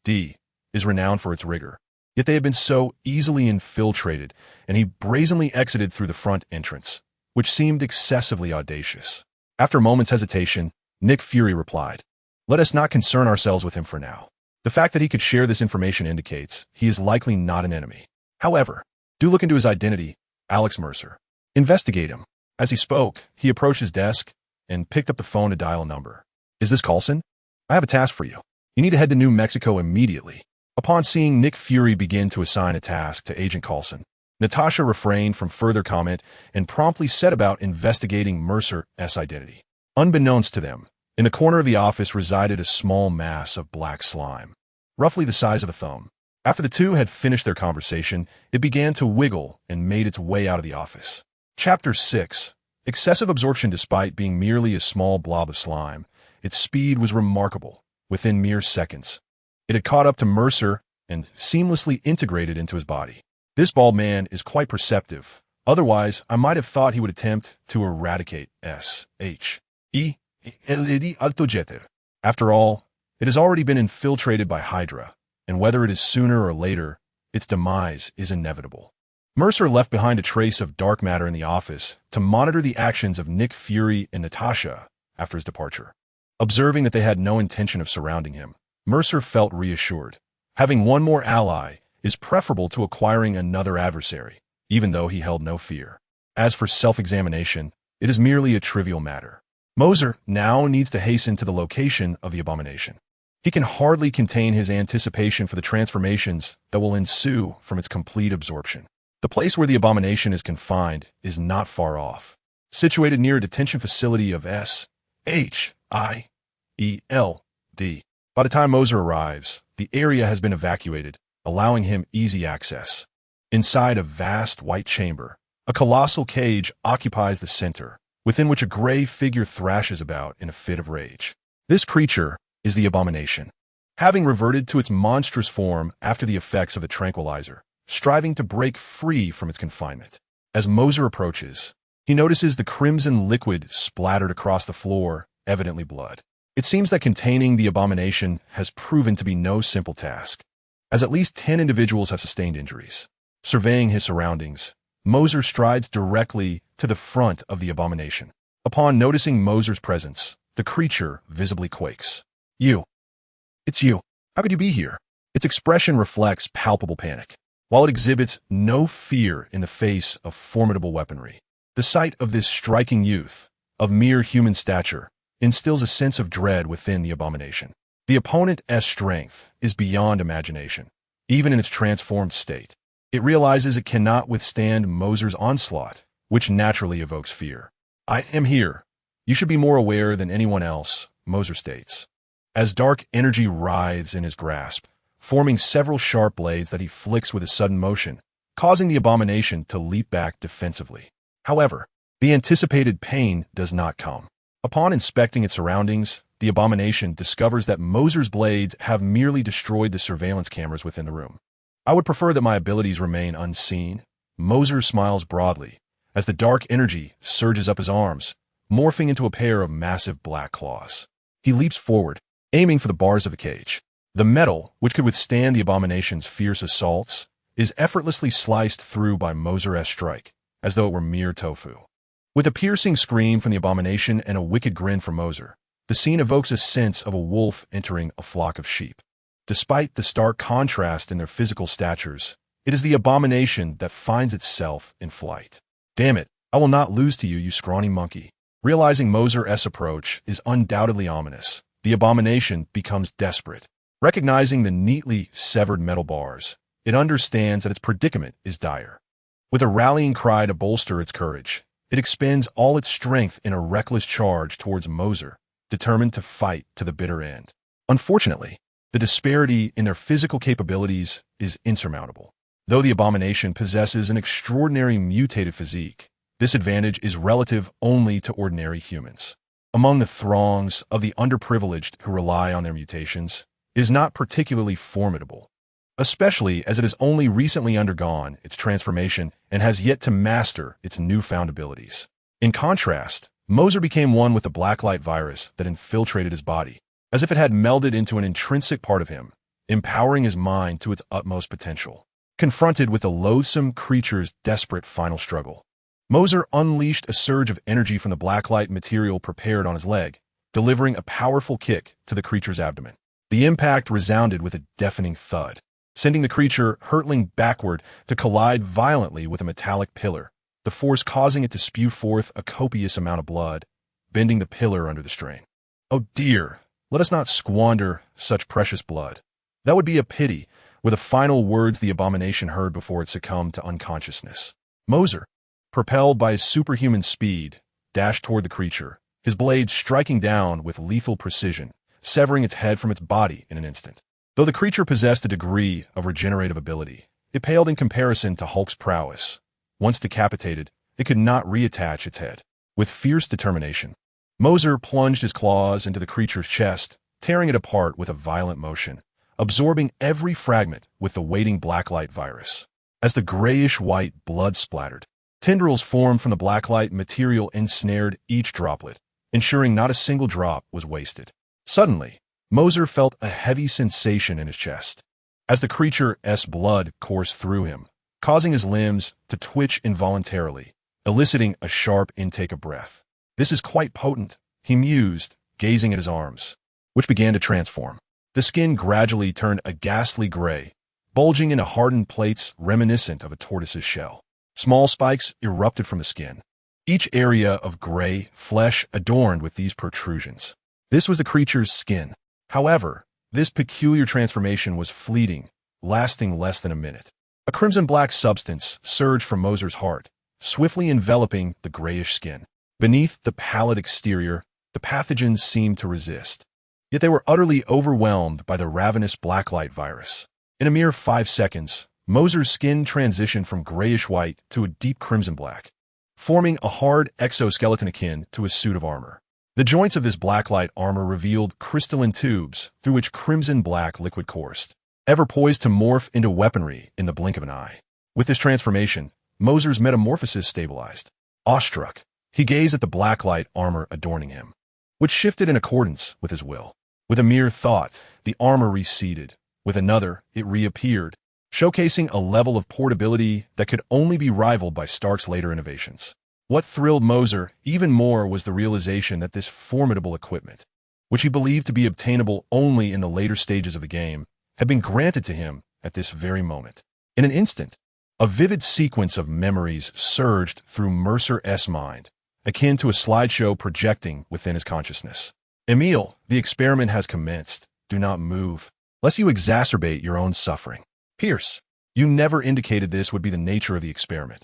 is renowned for its rigor. Yet they had been so easily infiltrated, and he brazenly exited through the front entrance, which seemed excessively audacious. After a moment's hesitation, Nick Fury replied, "Let us not concern ourselves with him for now. The fact that he could share this information indicates he is likely not an enemy. However, do look into his identity, Alex Mercer. Investigate him." As he spoke, he approached his desk and picked up the phone to dial a number. "Is this Coulson? I have a task for you. You need to head to New Mexico immediately." Upon seeing Nick Fury begin to assign a task to Agent Coulson, Natasha refrained from further comment and promptly set about investigating Mercer's identity. Unbeknownst to them, in the corner of the office resided a small mass of black slime, roughly the size of a thumb. After the two had finished their conversation, it began to wiggle and made its way out of the office. Chapter 6. Excessive absorption. Despite being merely a small blob of slime, its speed was remarkable. Within mere seconds, it had caught up to Mercer and seamlessly integrated into his body. This bald man is quite perceptive. Otherwise, I might have thought he would attempt to eradicate SHE Altojeter. After all, it has already been infiltrated by Hydra, and whether it is sooner or later, its demise is inevitable. Mercer left behind a trace of dark matter in the office to monitor the actions of Nick Fury and Natasha after his departure. Observing that they had no intention of surrounding him, Mercer felt reassured. Having one more ally is preferable to acquiring another adversary, even though he held no fear. As for self-examination, it is merely a trivial matter. Mercer now needs to hasten to the location of the abomination. He can hardly contain his anticipation for the transformations that will ensue from its complete absorption. The place where the abomination is confined is not far off. Situated near a detention facility of SHIELD. By the time Mercer arrives, the area has been evacuated, allowing him easy access. Inside a vast white chamber, a colossal cage occupies the center, within which a gray figure thrashes about in a fit of rage. This creature is the abomination. Having reverted to its monstrous form after the effects of the tranquilizer, striving to break free from its confinement. As Mercer approaches, he notices the crimson liquid splattered across the floor, evidently blood. It seems that containing the abomination has proven to be no simple task, as at least 10 individuals have sustained injuries. Surveying his surroundings, Mercer strides directly to the front of the abomination. Upon noticing Mercer's presence, the creature visibly quakes. "You. It's you. How could you be here?" Its expression reflects palpable panic, while it exhibits no fear in the face of formidable weaponry. The sight of this striking youth, of mere human stature, instills a sense of dread within the abomination. The opponent's strength is beyond imagination, even in its transformed state. It realizes it cannot withstand Mercer's onslaught, which naturally evokes fear. "I am here. You should be more aware than anyone else," Mercer states. As dark energy writhes in his grasp, forming several sharp blades that he flicks with a sudden motion, causing the abomination to leap back defensively. However, the anticipated pain does not come. Upon inspecting its surroundings, the abomination discovers that Mercer's blades have merely destroyed the surveillance cameras within the room. "I would prefer that my abilities remain unseen." Mercer smiles broadly as the dark energy surges up his arms, morphing into a pair of massive black claws. He leaps forward, aiming for the bars of the cage. The metal, which could withstand the abomination's fierce assaults, is effortlessly sliced through by Mercer's strike, as though it were mere tofu. With a piercing scream from the abomination and a wicked grin from Mercer, the scene evokes a sense of a wolf entering a flock of sheep. Despite the stark contrast in their physical statures, it is the abomination that finds itself in flight. "Damn it, I will not lose to you, you scrawny monkey." Realizing Mercer's approach is undoubtedly ominous, the abomination becomes desperate. Recognizing the neatly severed metal bars, it understands that its predicament is dire. With a rallying cry to bolster its courage, it expends all its strength in a reckless charge towards Mercer, determined to fight to the bitter end. Unfortunately, the disparity in their physical capabilities is insurmountable. Though the abomination possesses an extraordinary mutated physique, this advantage is relative only to ordinary humans. Among the throngs of the underprivileged who rely on their mutations, it is not particularly formidable, especially as it has only recently undergone its transformation and has yet to master its newfound abilities. In contrast, Mercer became one with the Blacklight Virus that infiltrated his body. As if it had melded into an intrinsic part of him, empowering his mind to its utmost potential. Confronted with the loathsome creature's desperate final struggle, Mercer unleashed a surge of energy from the blacklight material prepared on his leg, delivering a powerful kick to the creature's abdomen. The impact resounded with a deafening thud, sending the creature hurtling backward to collide violently with a metallic pillar, the force causing it to spew forth a copious amount of blood, bending the pillar under the strain. "Oh dear, let us not squander such precious blood. That would be a pity," were the final words the abomination heard before it succumbed to unconsciousness. Mercer, propelled by his superhuman speed, dashed toward the creature, his blade striking down with lethal precision, severing its head from its body in an instant. Though the creature possessed a degree of regenerative ability, it paled in comparison to Hulk's prowess. Once decapitated, it could not reattach its head. With fierce determination, Mercer plunged his claws into the creature's chest, tearing it apart with a violent motion, absorbing every fragment with the waiting Blacklight Virus. As the grayish-white blood splattered, tendrils formed from the blacklight material ensnared each droplet, ensuring not a single drop was wasted. Suddenly, Mercer felt a heavy sensation in his chest, as the creature's blood coursed through him, causing his limbs to twitch involuntarily, eliciting a sharp intake of breath. "This is quite potent," he mused, gazing at his arms, which began to transform. The skin gradually turned a ghastly gray, bulging into hardened plates reminiscent of a tortoise's shell. Small spikes erupted from the skin, each area of gray flesh adorned with these protrusions. This was the creature's skin. However, this peculiar transformation was fleeting, lasting less than a minute. A crimson-black substance surged from Mercer's heart, swiftly enveloping the grayish skin. Beneath the pallid exterior, the pathogens seemed to resist. Yet they were utterly overwhelmed by the ravenous Blacklight Virus. In a mere 5 seconds, Mercer's skin transitioned from grayish-white to a deep crimson-black, forming a hard exoskeleton akin to a suit of armor. The joints of this blacklight armor revealed crystalline tubes through which crimson-black liquid coursed, ever poised to morph into weaponry in the blink of an eye. With this transformation, Mercer's metamorphosis stabilized. Awestruck, he gazed at the blacklight armor adorning him, which shifted in accordance with his will. With a mere thought, the armor receded. With another, it reappeared, showcasing a level of portability that could only be rivaled by Stark's later innovations. What thrilled Mercer even more was the realization that this formidable equipment, which he believed to be obtainable only in the later stages of the game, had been granted to him at this very moment. In an instant, a vivid sequence of memories surged through Mercer's mind, akin to a slideshow projecting within his consciousness. "Emil, the experiment has commenced. Do not move, lest you exacerbate your own suffering. Pierce, you never indicated this would be the nature of the experiment.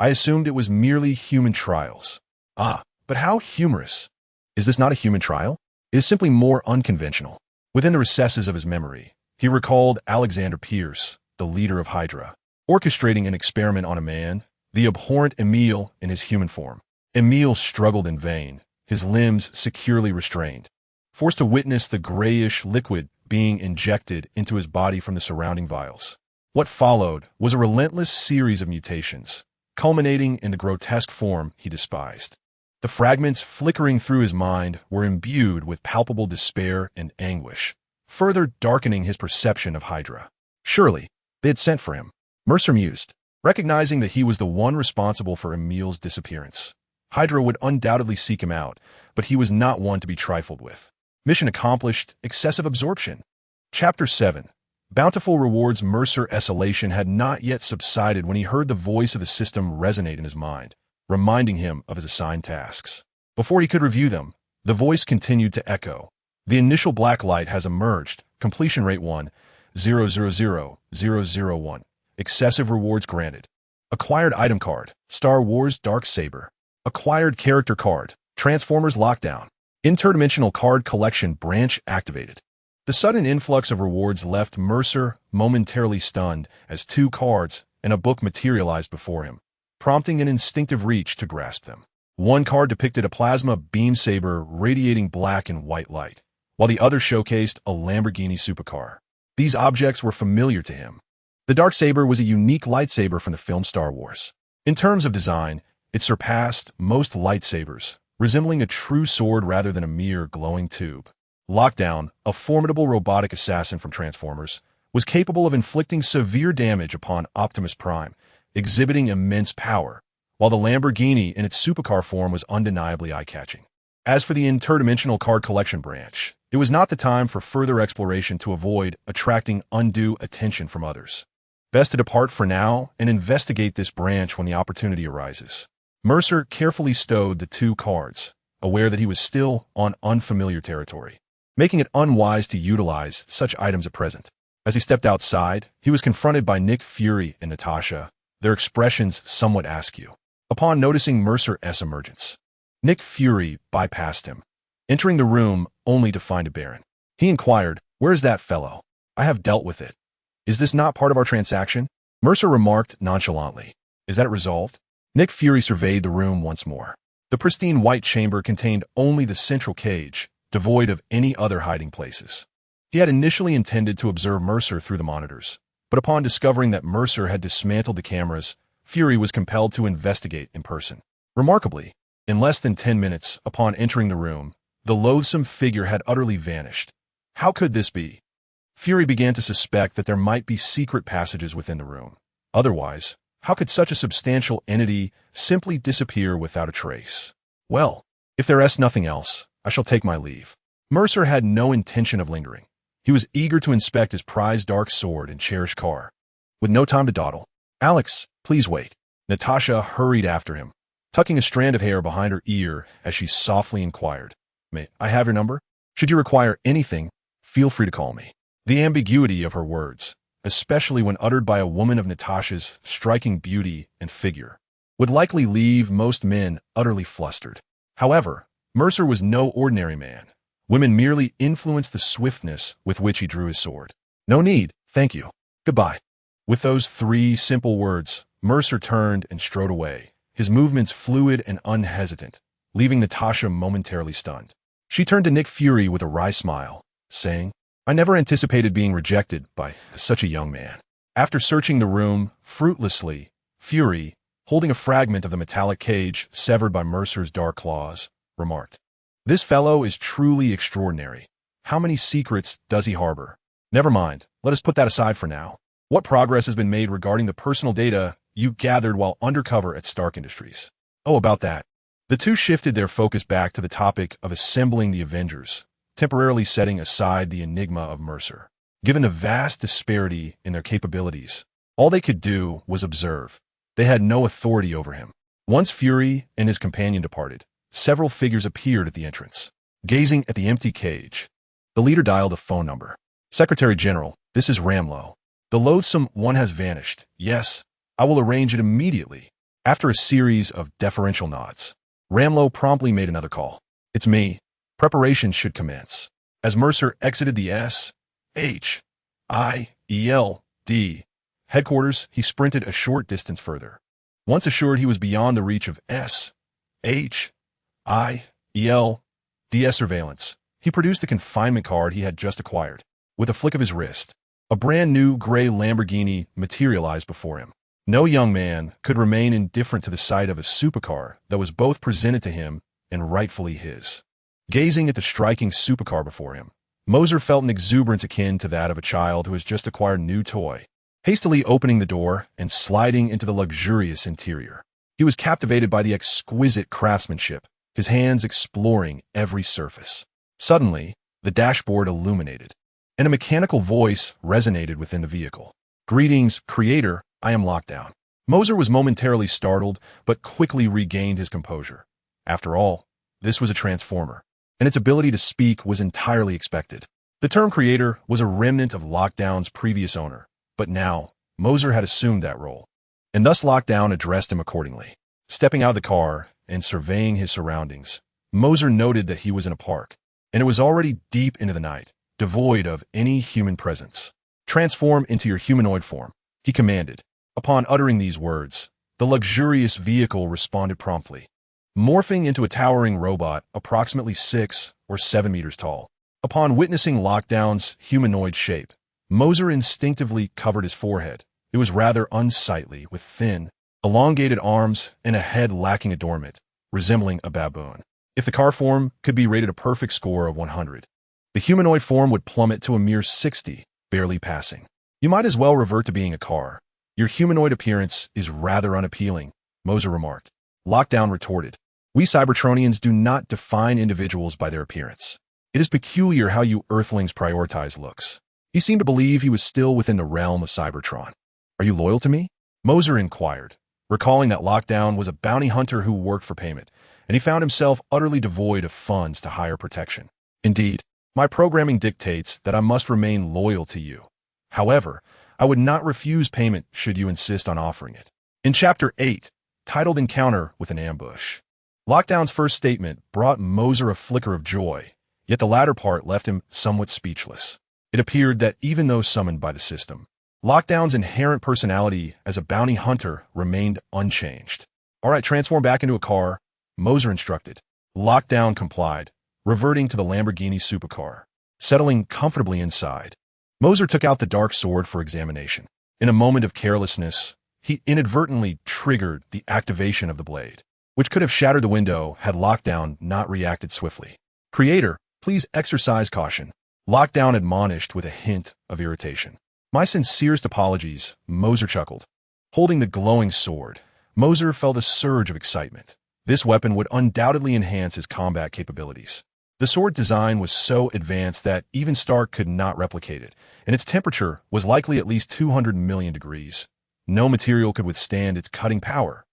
I assumed it was merely human trials." "Ah, but how humorous. Is this not a human trial? It is simply more unconventional." Within the recesses of his memory, he recalled Alexander Pierce, the leader of Hydra, orchestrating an experiment on a man, the abhorrent Emil in his human form. Emil struggled in vain, his limbs securely restrained, forced to witness the grayish liquid being injected into his body from the surrounding vials. What followed was a relentless series of mutations, culminating in the grotesque form he despised. The fragments flickering through his mind were imbued with palpable despair and anguish, further darkening his perception of Hydra. Surely, they had sent for him, Mercer mused, recognizing that he was the one responsible for Emil's disappearance. Hydra would undoubtedly seek him out, but he was not one to be trifled with. Mission accomplished, excessive absorption. Chapter 7. Bountiful rewards. Mercer's elation had not yet subsided when he heard the voice of the system resonate in his mind, reminding him of his assigned tasks. Before he could review them, the voice continued to echo. "The initial black light has emerged. Completion rate 1,000,001. Excessive rewards granted. Acquired item card, Star Wars Dark Saber. Acquired character card, Transformers Lockdown. Interdimensional card collection branch activated." The sudden influx of rewards left Mercer momentarily stunned as 2 cards and a book materialized before him, prompting an instinctive reach to grasp them. One card depicted a plasma beam saber radiating black and white light, while the other showcased a Lamborghini supercar. These objects were familiar to him. The dark saber was a unique lightsaber from the film Star Wars. In terms of design, it surpassed most lightsabers, resembling a true sword rather than a mere glowing tube. Lockdown, a formidable robotic assassin from Transformers, was capable of inflicting severe damage upon Optimus Prime, exhibiting immense power, while the Lamborghini in its supercar form was undeniably eye-catching. As for the interdimensional card collection branch, it was not the time for further exploration to avoid attracting undue attention from others. Best to depart for now and investigate this branch when the opportunity arises. Mercer carefully stowed the 2 cards, aware that he was still on unfamiliar territory, making it unwise to utilize such items at present. As he stepped outside, he was confronted by Nick Fury and Natasha, their expressions somewhat askew. Upon noticing Mercer's emergence, Nick Fury bypassed him, entering the room only to find a Baron. He inquired, "Where is that fellow? I have dealt with it. Is this not part of our transaction?" Mercer remarked nonchalantly, "Is that resolved?" Nick Fury surveyed the room once more. The pristine white chamber contained only the central cage, devoid of any other hiding places. He had initially intended to observe Mercer through the monitors, but upon discovering that Mercer had dismantled the cameras, Fury was compelled to investigate in person. Remarkably, in less than 10 minutes upon entering the room, the loathsome figure had utterly vanished. How could this be? Fury began to suspect that there might be secret passages within the room. Otherwise, how could such a substantial entity simply disappear without a trace? Well, if there is nothing else, I shall take my leave. Mercer had no intention of lingering. He was eager to inspect his prized dark sword and cherished car. With no time to dawdle, "Alex, please wait." Natasha hurried after him, tucking a strand of hair behind her ear as she softly inquired, "May I have your number? Should you require anything, feel free to call me." The ambiguity of her words, especially when uttered by a woman of Natasha's striking beauty and figure, would likely leave most men utterly flustered. However, Mercer was no ordinary man. Women merely influenced the swiftness with which he drew his sword. "No need, thank you. Goodbye." With those 3 simple words, Mercer turned and strode away, his movements fluid and unhesitant, leaving Natasha momentarily stunned. She turned to Nick Fury with a wry smile, saying, "I never anticipated being rejected by such a young man." After searching the room fruitlessly, Fury, holding a fragment of the metallic cage severed by Mercer's dark claws, remarked, "This fellow is truly extraordinary. How many secrets does he harbor? Never mind, let us put that aside for now. What progress has been made regarding the personal data you gathered while undercover at Stark Industries?" "Oh, about that." The two shifted their focus back to the topic of assembling the Avengers, temporarily setting aside the enigma of Mercer. Given the vast disparity in their capabilities, all they could do was observe. They had no authority over him. Once Fury and his companion departed, several figures appeared at the entrance. Gazing at the empty cage, the leader dialed a phone number. "Secretary General, this is Ramlow. The loathsome one has vanished. Yes, I will arrange it immediately." After a series of deferential nods, Ramlow promptly made another call. "It's me. Preparations should commence." As Mercer exited the SHIELD headquarters, he sprinted a short distance further. Once assured he was beyond the reach of SHIELD surveillance, he produced the confinement card he had just acquired. With a flick of his wrist, a brand new gray Lamborghini materialized before him. No young man could remain indifferent to the sight of a supercar that was both presented to him and rightfully his. Gazing at the striking supercar before him, Moser felt an exuberance akin to that of a child who has just acquired a new toy. Hastily opening the door and sliding into the luxurious interior, he was captivated by the exquisite craftsmanship, his hands exploring every surface. Suddenly, the dashboard illuminated, and a mechanical voice resonated within the vehicle. "Greetings, Creator, I am Lockdown." Moser was momentarily startled, but quickly regained his composure. After all, this was a transformer, and its ability to speak was entirely expected. The term Creator was a remnant of Lockdown's previous owner, but now, Moser had assumed that role, and thus Lockdown addressed him accordingly. Stepping out of the car and surveying his surroundings, Moser noted that he was in a park, and it was already deep into the night, devoid of any human presence. "Transform into your humanoid form," he commanded. Upon uttering these words, the luxurious vehicle responded promptly, morphing into a towering robot approximately 6 or 7 meters tall. Upon witnessing Lockdown's humanoid shape, Moser instinctively covered his forehead. It was rather unsightly, with thin, elongated arms and a head lacking adornment, resembling a baboon. If the car form could be rated a perfect score of 100, the humanoid form would plummet to a mere 60, barely passing. You might as well revert to being a car. Your humanoid appearance is rather unappealing, Mercer remarked. Lockdown retorted. We Cybertronians do not define individuals by their appearance. It is peculiar how you Earthlings prioritize looks. He seemed to believe he was still within the realm of Cybertron. Are you loyal to me? Mercer inquired, recalling that Lockdown was a bounty hunter who worked for payment, and he found himself utterly devoid of funds to hire protection. Indeed, my programming dictates that I must remain loyal to you. However, I would not refuse payment should you insist on offering it. In Chapter 8, titled Encounter with an Ambush, Lockdown's first statement brought Mercer a flicker of joy, yet the latter part left him somewhat speechless. It appeared that even though summoned by the system, Lockdown's inherent personality as a bounty hunter remained unchanged. All right, transform back into a car, Mercer instructed. Lockdown complied, reverting to the Lamborghini supercar. Settling comfortably inside, Mercer took out the dark sword for examination. In a moment of carelessness, he inadvertently triggered the activation of the blade, which could have shattered the window had Lockdown not reacted swiftly. Creator, please exercise caution, Lockdown admonished with a hint of irritation. My sincerest apologies, Mercer chuckled. Holding the glowing sword, Mercer felt a surge of excitement. This weapon would undoubtedly enhance his combat capabilities. The sword design was so advanced that even Stark could not replicate it, and its temperature was likely at least 200 million degrees. No material could withstand its cutting power.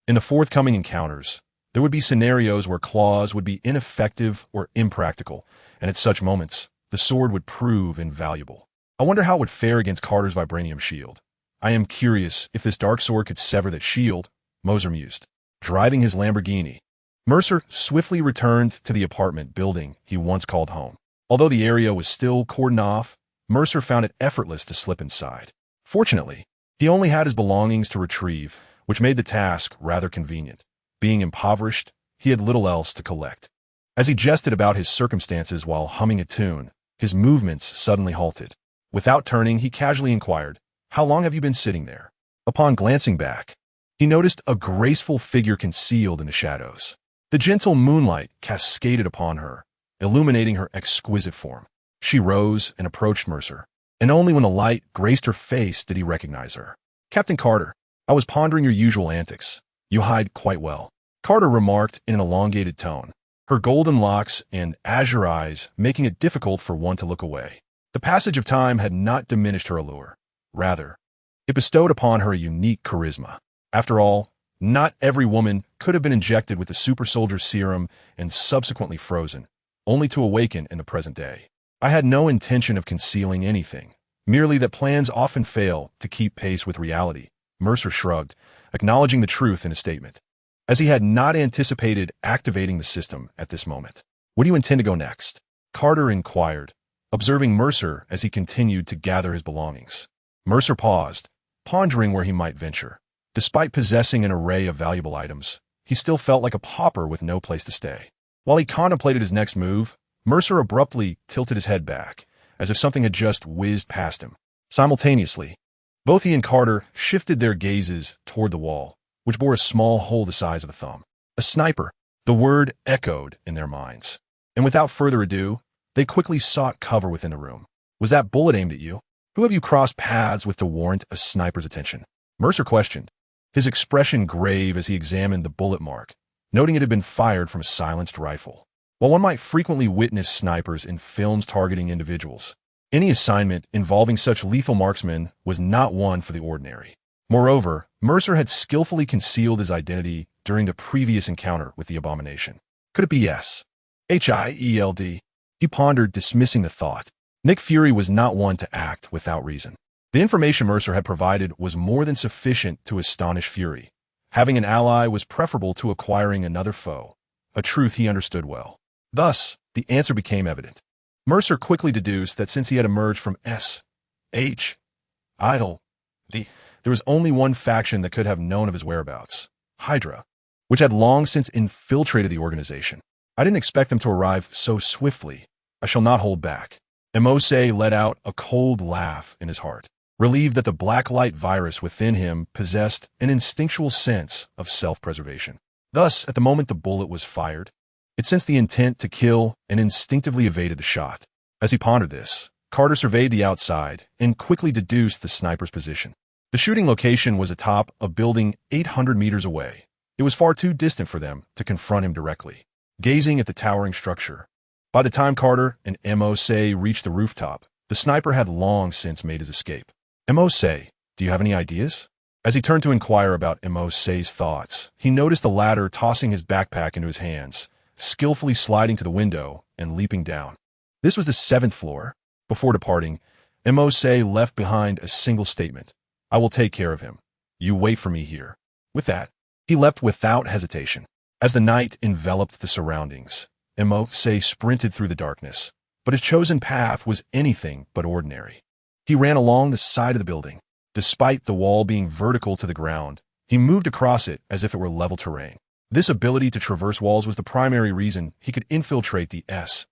In the forthcoming encounters, there would be scenarios where claws would be ineffective or impractical, and at such moments, the sword would prove invaluable. I wonder how it would fare against Carter's vibranium shield. I am curious if this dark sword could sever that shield, Mercer mused. Driving his Lamborghini, Mercer swiftly returned to the apartment building he once called home. Although the area was still cordoned off, Mercer found it effortless to slip inside. Fortunately, he only had his belongings to retrieve, which made the task rather convenient. Being impoverished, he had little else to collect. As he jested about his circumstances while humming a tune, his movements suddenly halted. Without turning, he casually inquired, "How long have you been sitting there?" Upon glancing back, he noticed a graceful figure concealed in the shadows. The gentle moonlight cascaded upon her, illuminating her exquisite form. She rose and approached Mercer, and only when the light graced her face did he recognize her. "Captain Carter, I was pondering your usual antics. You hide quite well," Carter remarked in an elongated tone, her golden locks and azure eyes making it difficult for one to look away. The passage of time had not diminished her allure. Rather, it bestowed upon her a unique charisma. After all, not every woman could have been injected with the super soldier serum and subsequently frozen, only to awaken in the present day. I had no intention of concealing anything, merely that plans often fail to keep pace with reality, Mercer shrugged, acknowledging the truth in his statement. As he had not anticipated activating the system at this moment. "Where do you intend to go next?" Carter inquired, observing Mercer as he continued to gather his belongings. Mercer paused, pondering where he might venture. Despite possessing an array of valuable items, he still felt like a pauper with no place to stay. While he contemplated his next move, Mercer abruptly tilted his head back, as if something had just whizzed past him. Simultaneously, both he and Carter shifted their gazes toward the wall, which bore a small hole the size of a thumb. A sniper, the word echoed in their minds. And without further ado, they quickly sought cover within the room. "Was that bullet aimed at you? Who have you crossed paths with to warrant a sniper's attention?" Mercer questioned, his expression grave as he examined the bullet mark, noting it had been fired from a silenced rifle. While one might frequently witness snipers in films targeting individuals, any assignment involving such lethal marksmen was not one for the ordinary. Moreover, Mercer had skillfully concealed his identity during the previous encounter with the abomination. Could it be yes? Hield? He pondered, dismissing the thought. Nick Fury was not one to act without reason. The information Mercer had provided was more than sufficient to astonish Fury. Having an ally was preferable to acquiring another foe, a truth he understood well. Thus, the answer became evident. Mercer quickly deduced that since he had emerged from S.H. Idle, there was only one faction that could have known of his whereabouts, Hydra, which had long since infiltrated the organization. "I didn't expect them to arrive so swiftly. I shall not hold back." Mose let out a cold laugh in his heart, relieved that the Blacklight Virus within him possessed an instinctual sense of self-preservation. Thus, at the moment the bullet was fired, it sensed the intent to kill and instinctively evaded the shot. As he pondered this, Carter surveyed the outside and quickly deduced the sniper's position. The shooting location was atop a building 800 meters away. It was far too distant for them to confront him directly. Gazing at the towering structure, by the time Carter and Mercer reached the rooftop, the sniper had long since made his escape. Mercer, do you have any ideas? As he turned to inquire about Mercer's thoughts, he noticed the latter tossing his backpack into his hands, skillfully sliding to the window and leaping down. This was the 7th floor. Before departing, Mercer left behind a single statement. I will take care of him. You wait for me here. With that, he leapt without hesitation. As the night enveloped the surroundings, Mercer sprinted through the darkness, but his chosen path was anything but ordinary. He ran along the side of the building. Despite the wall being vertical to the ground, he moved across it as if it were level terrain. This ability to traverse walls was the primary reason he could infiltrate the S.H.I.L.D.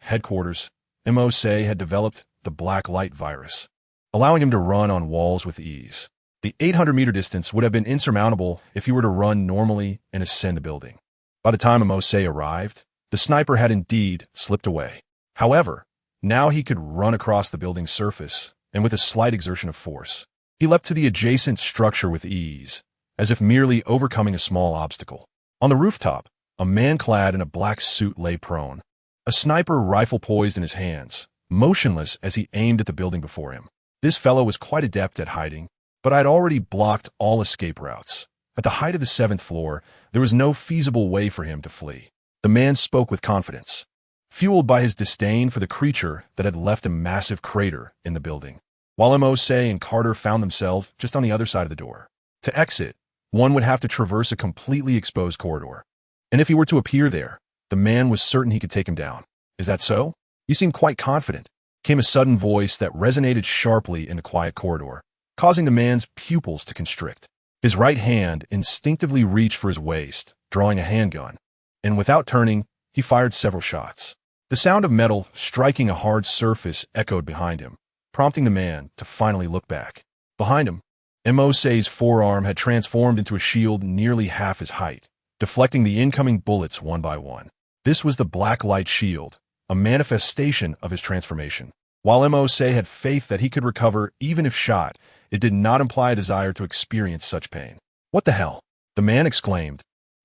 headquarters. Mercer had developed the Blacklight Virus, allowing him to run on walls with ease. The 800-meter distance would have been insurmountable if he were to run normally and ascend a building. By the time Mercer arrived, the sniper had indeed slipped away. However, now he could run across the building's surface, and with a slight exertion of force, he leapt to the adjacent structure with ease, as if merely overcoming a small obstacle. On the rooftop, a man clad in a black suit lay prone, a sniper rifle poised in his hands, motionless as he aimed at the building before him. This fellow was quite adept at hiding, but I had already blocked all escape routes. At the height of the 7th floor, there was no feasible way for him to flee. The man spoke with confidence, fueled by his disdain for the creature that had left a massive crater in the building. While Mercer and Carter found themselves just on the other side of the door. To exit, one would have to traverse a completely exposed corridor. And if he were to appear there, the man was certain he could take him down. Is that so? You seem quite confident. Came a sudden voice that resonated sharply in the quiet corridor, causing the man's pupils to constrict. His right hand instinctively reached for his waist, drawing a handgun, and without turning, he fired several shots. The sound of metal striking a hard surface echoed behind him, prompting the man to finally look back. Behind him, Mercer's forearm had transformed into a shield nearly half his height, deflecting the incoming bullets one by one. This was the Blacklight Shield, a manifestation of his transformation. While Mercer had faith that he could recover even if shot, it did not imply a desire to experience such pain. What the hell? The man exclaimed,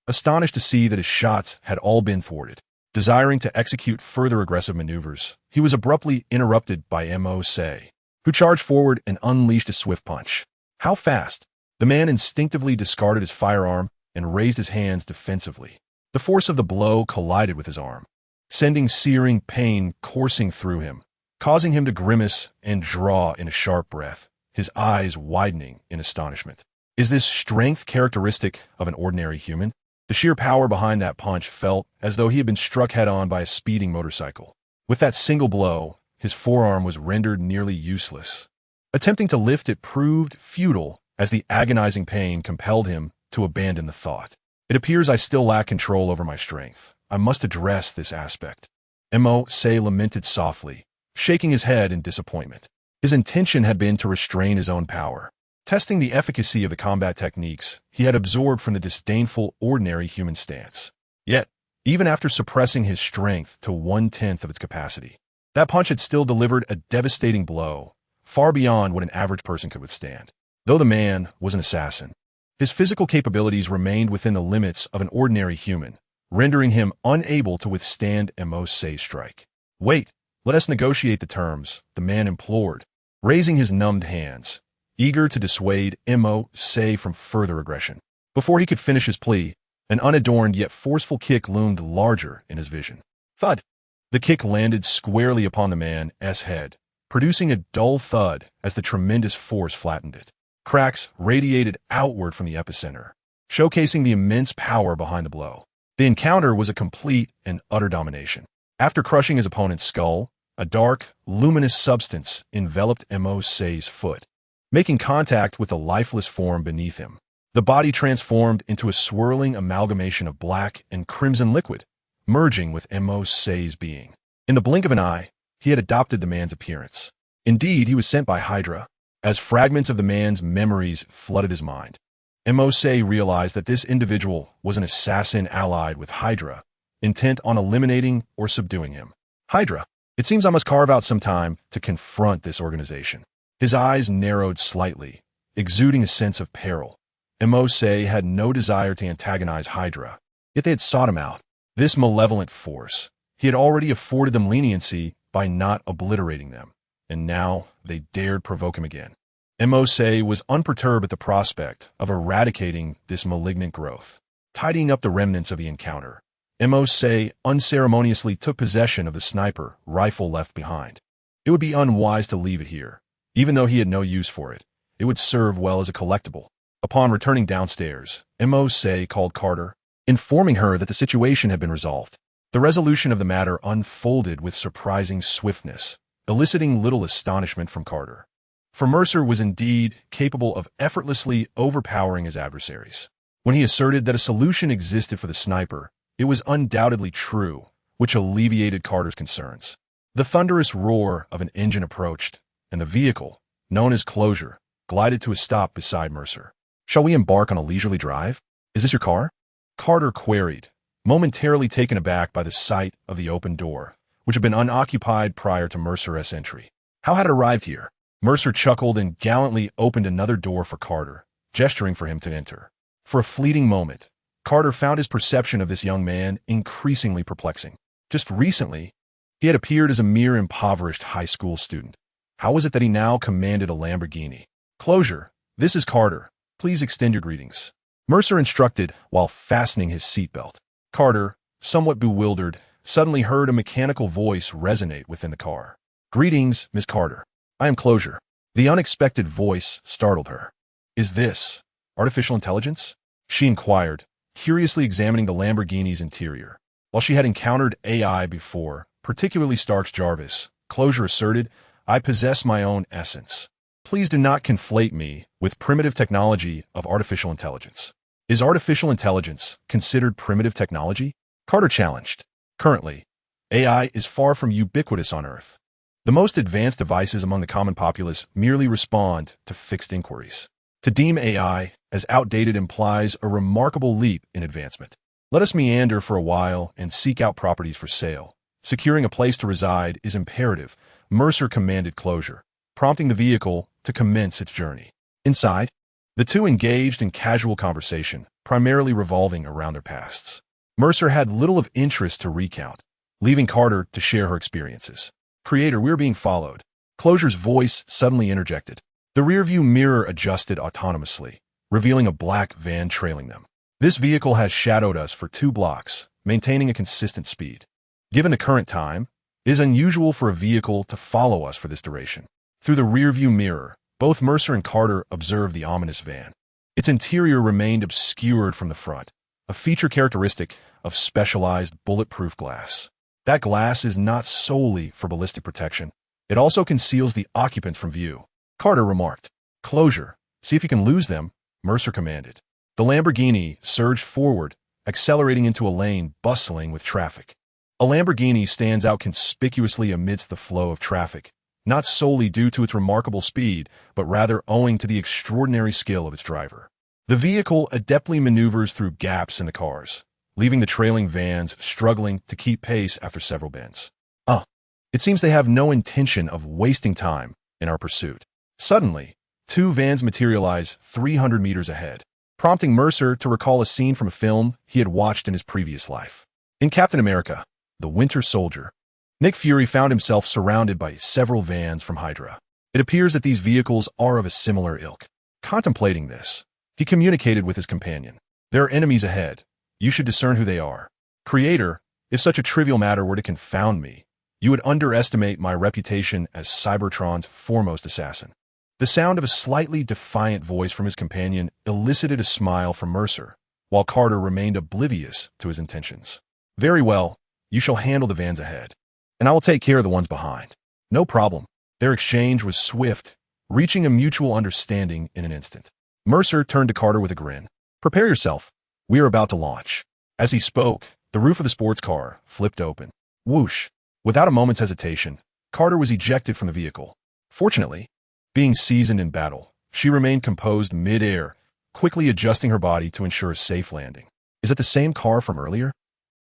astonished to see that his shots had all been thwarted. Desiring to execute further aggressive maneuvers, he was abruptly interrupted by Mercer, who charged forward and unleashed a swift punch. How fast? The man instinctively discarded his firearm and raised his hands defensively. The force of the blow collided with his arm, sending searing pain coursing through him, causing him to grimace and draw in a sharp breath, his eyes widening in astonishment. Is this strength characteristic of an ordinary human? The sheer power behind that punch felt as though he had been struck head-on by a speeding motorcycle. With that single blow, his forearm was rendered nearly useless. Attempting to lift it proved futile as the agonizing pain compelled him to abandon the thought. It appears I still lack control over my strength. I must address this aspect. Mercer lamented softly, shaking his head in disappointment. His intention had been to restrain his own power, testing the efficacy of the combat techniques he had absorbed from the disdainful, ordinary human stance. Yet, even after suppressing his strength to 1/10 of its capacity, that punch had still delivered a devastating blow, far beyond what an average person could withstand. Though the man was an assassin, his physical capabilities remained within the limits of an ordinary human, rendering him unable to withstand Mercer's strike. Wait, let us negotiate the terms, the man implored, raising his numbed hands, eager to dissuade Mercer from further aggression. Before he could finish his plea, an unadorned yet forceful kick loomed larger in his vision. Thud! The kick landed squarely upon the man's head, producing a dull thud as the tremendous force flattened it. Cracks radiated outward from the epicenter, showcasing the immense power behind the blow. The encounter was a complete and utter domination. After crushing his opponent's skull, a dark, luminous substance enveloped Mercer's foot, making contact with the lifeless form beneath him. The body transformed into a swirling amalgamation of black and crimson liquid, merging with Mercer's being. In the blink of an eye, he had adopted the man's appearance. Indeed, he was sent by Hydra. As fragments of the man's memories flooded his mind, Mercer realized that this individual was an assassin allied with Hydra, intent on eliminating or subduing him. Hydra. It seems I must carve out some time to confront this organization. His eyes narrowed slightly, exuding a sense of peril. Mercer had no desire to antagonize Hydra, yet they had sought him out. This malevolent force. He had already afforded them leniency by not obliterating them, and now they dared provoke him again. Mercer was unperturbed at the prospect of eradicating this malignant growth. Tidying up the remnants of the encounter, Mercer unceremoniously took possession of the sniper rifle left behind. It would be unwise to leave it here. Even though he had no use for it, it would serve well as a collectible. Upon returning downstairs, Mercer called Carter, informing her that the situation had been resolved. The resolution of the matter unfolded with surprising swiftness, eliciting little astonishment from Carter. For Mercer was indeed capable of effortlessly overpowering his adversaries. When he asserted that a solution existed for the sniper, it was undoubtedly true, which alleviated Carter's concerns. The thunderous roar of an engine approached, and the vehicle, known as Closure, glided to a stop beside Mercer. "Shall we embark on a leisurely drive? Is this your car?" Carter queried, momentarily taken aback by the sight of the open door, which had been unoccupied prior to Mercer's entry. How had it arrived here? Mercer chuckled and gallantly opened another door for Carter, gesturing for him to enter. For a fleeting moment, Carter found his perception of this young man increasingly perplexing. Just recently, he had appeared as a mere impoverished high school student. How was it that he now commanded a Lamborghini? "Closure, this is Carter. Please extend your greetings," Mercer instructed while fastening his seatbelt. Carter, somewhat bewildered, suddenly heard a mechanical voice resonate within the car. "Greetings, Miss Carter. I am Closure." The unexpected voice startled her. "Is this artificial intelligence?" she inquired, curiously examining the Lamborghini's interior. While she had encountered AI before, particularly Stark's Jarvis, Closure asserted, "I possess my own essence. Please do not conflate me with primitive technology of artificial intelligence." "Is artificial intelligence considered primitive technology?" Carter challenged. "Currently, AI is far from ubiquitous on Earth. The most advanced devices among the common populace merely respond to fixed inquiries. To deem AI as outdated implies a remarkable leap in advancement. Let us meander for a while and seek out properties for sale. Securing a place to reside is imperative," Mercer commanded Closure, prompting the vehicle to commence its journey. Inside, the two engaged in casual conversation, primarily revolving around their pasts. Mercer had little of interest to recount, leaving Carter to share her experiences. "Creator, we're being followed." Closure's voice suddenly interjected. The rearview mirror adjusted autonomously, revealing a black van trailing them. "This vehicle has shadowed us for 2 blocks, maintaining a consistent speed. Given the current time, it is unusual for a vehicle to follow us for this duration." Through the rearview mirror, both Mercer and Carter observed the ominous van. Its interior remained obscured from the front, a feature characteristic of specialized bulletproof glass. That glass is not solely for ballistic protection. It also conceals the occupants from view, Carter remarked. "Closure, see if you can lose them," Mercer commanded. The Lamborghini surged forward, accelerating into a lane bustling with traffic. A Lamborghini stands out conspicuously amidst the flow of traffic, not solely due to its remarkable speed, but rather owing to the extraordinary skill of its driver. The vehicle adeptly maneuvers through gaps in the cars, leaving the trailing vans struggling to keep pace after several bends. It seems they have no intention of wasting time in our pursuit." Suddenly, 2 vans materialize 300 meters ahead, prompting Mercer to recall a scene from a film he had watched in his previous life. In Captain America, The Winter Soldier, Nick Fury found himself surrounded by several vans from Hydra. It appears that these vehicles are of a similar ilk. Contemplating this, he communicated with his companion. "There are enemies ahead. You should discern who they are. Creator, if such a trivial matter were to confound me, you would underestimate my reputation as Cybertron's foremost assassin." The sound of a slightly defiant voice from his companion elicited a smile from Mercer, while Carter remained oblivious to his intentions. "Very well, you shall handle the vans ahead, and I will take care of the ones behind." "No problem." Their exchange was swift, reaching a mutual understanding in an instant. Mercer turned to Carter with a grin. "Prepare yourself. We are about to launch." As he spoke, the roof of the sports car flipped open. Whoosh! Without a moment's hesitation, Carter was ejected from the vehicle. Fortunately, being seasoned in battle, she remained composed mid-air, quickly adjusting her body to ensure a safe landing. "Is it the same car from earlier?"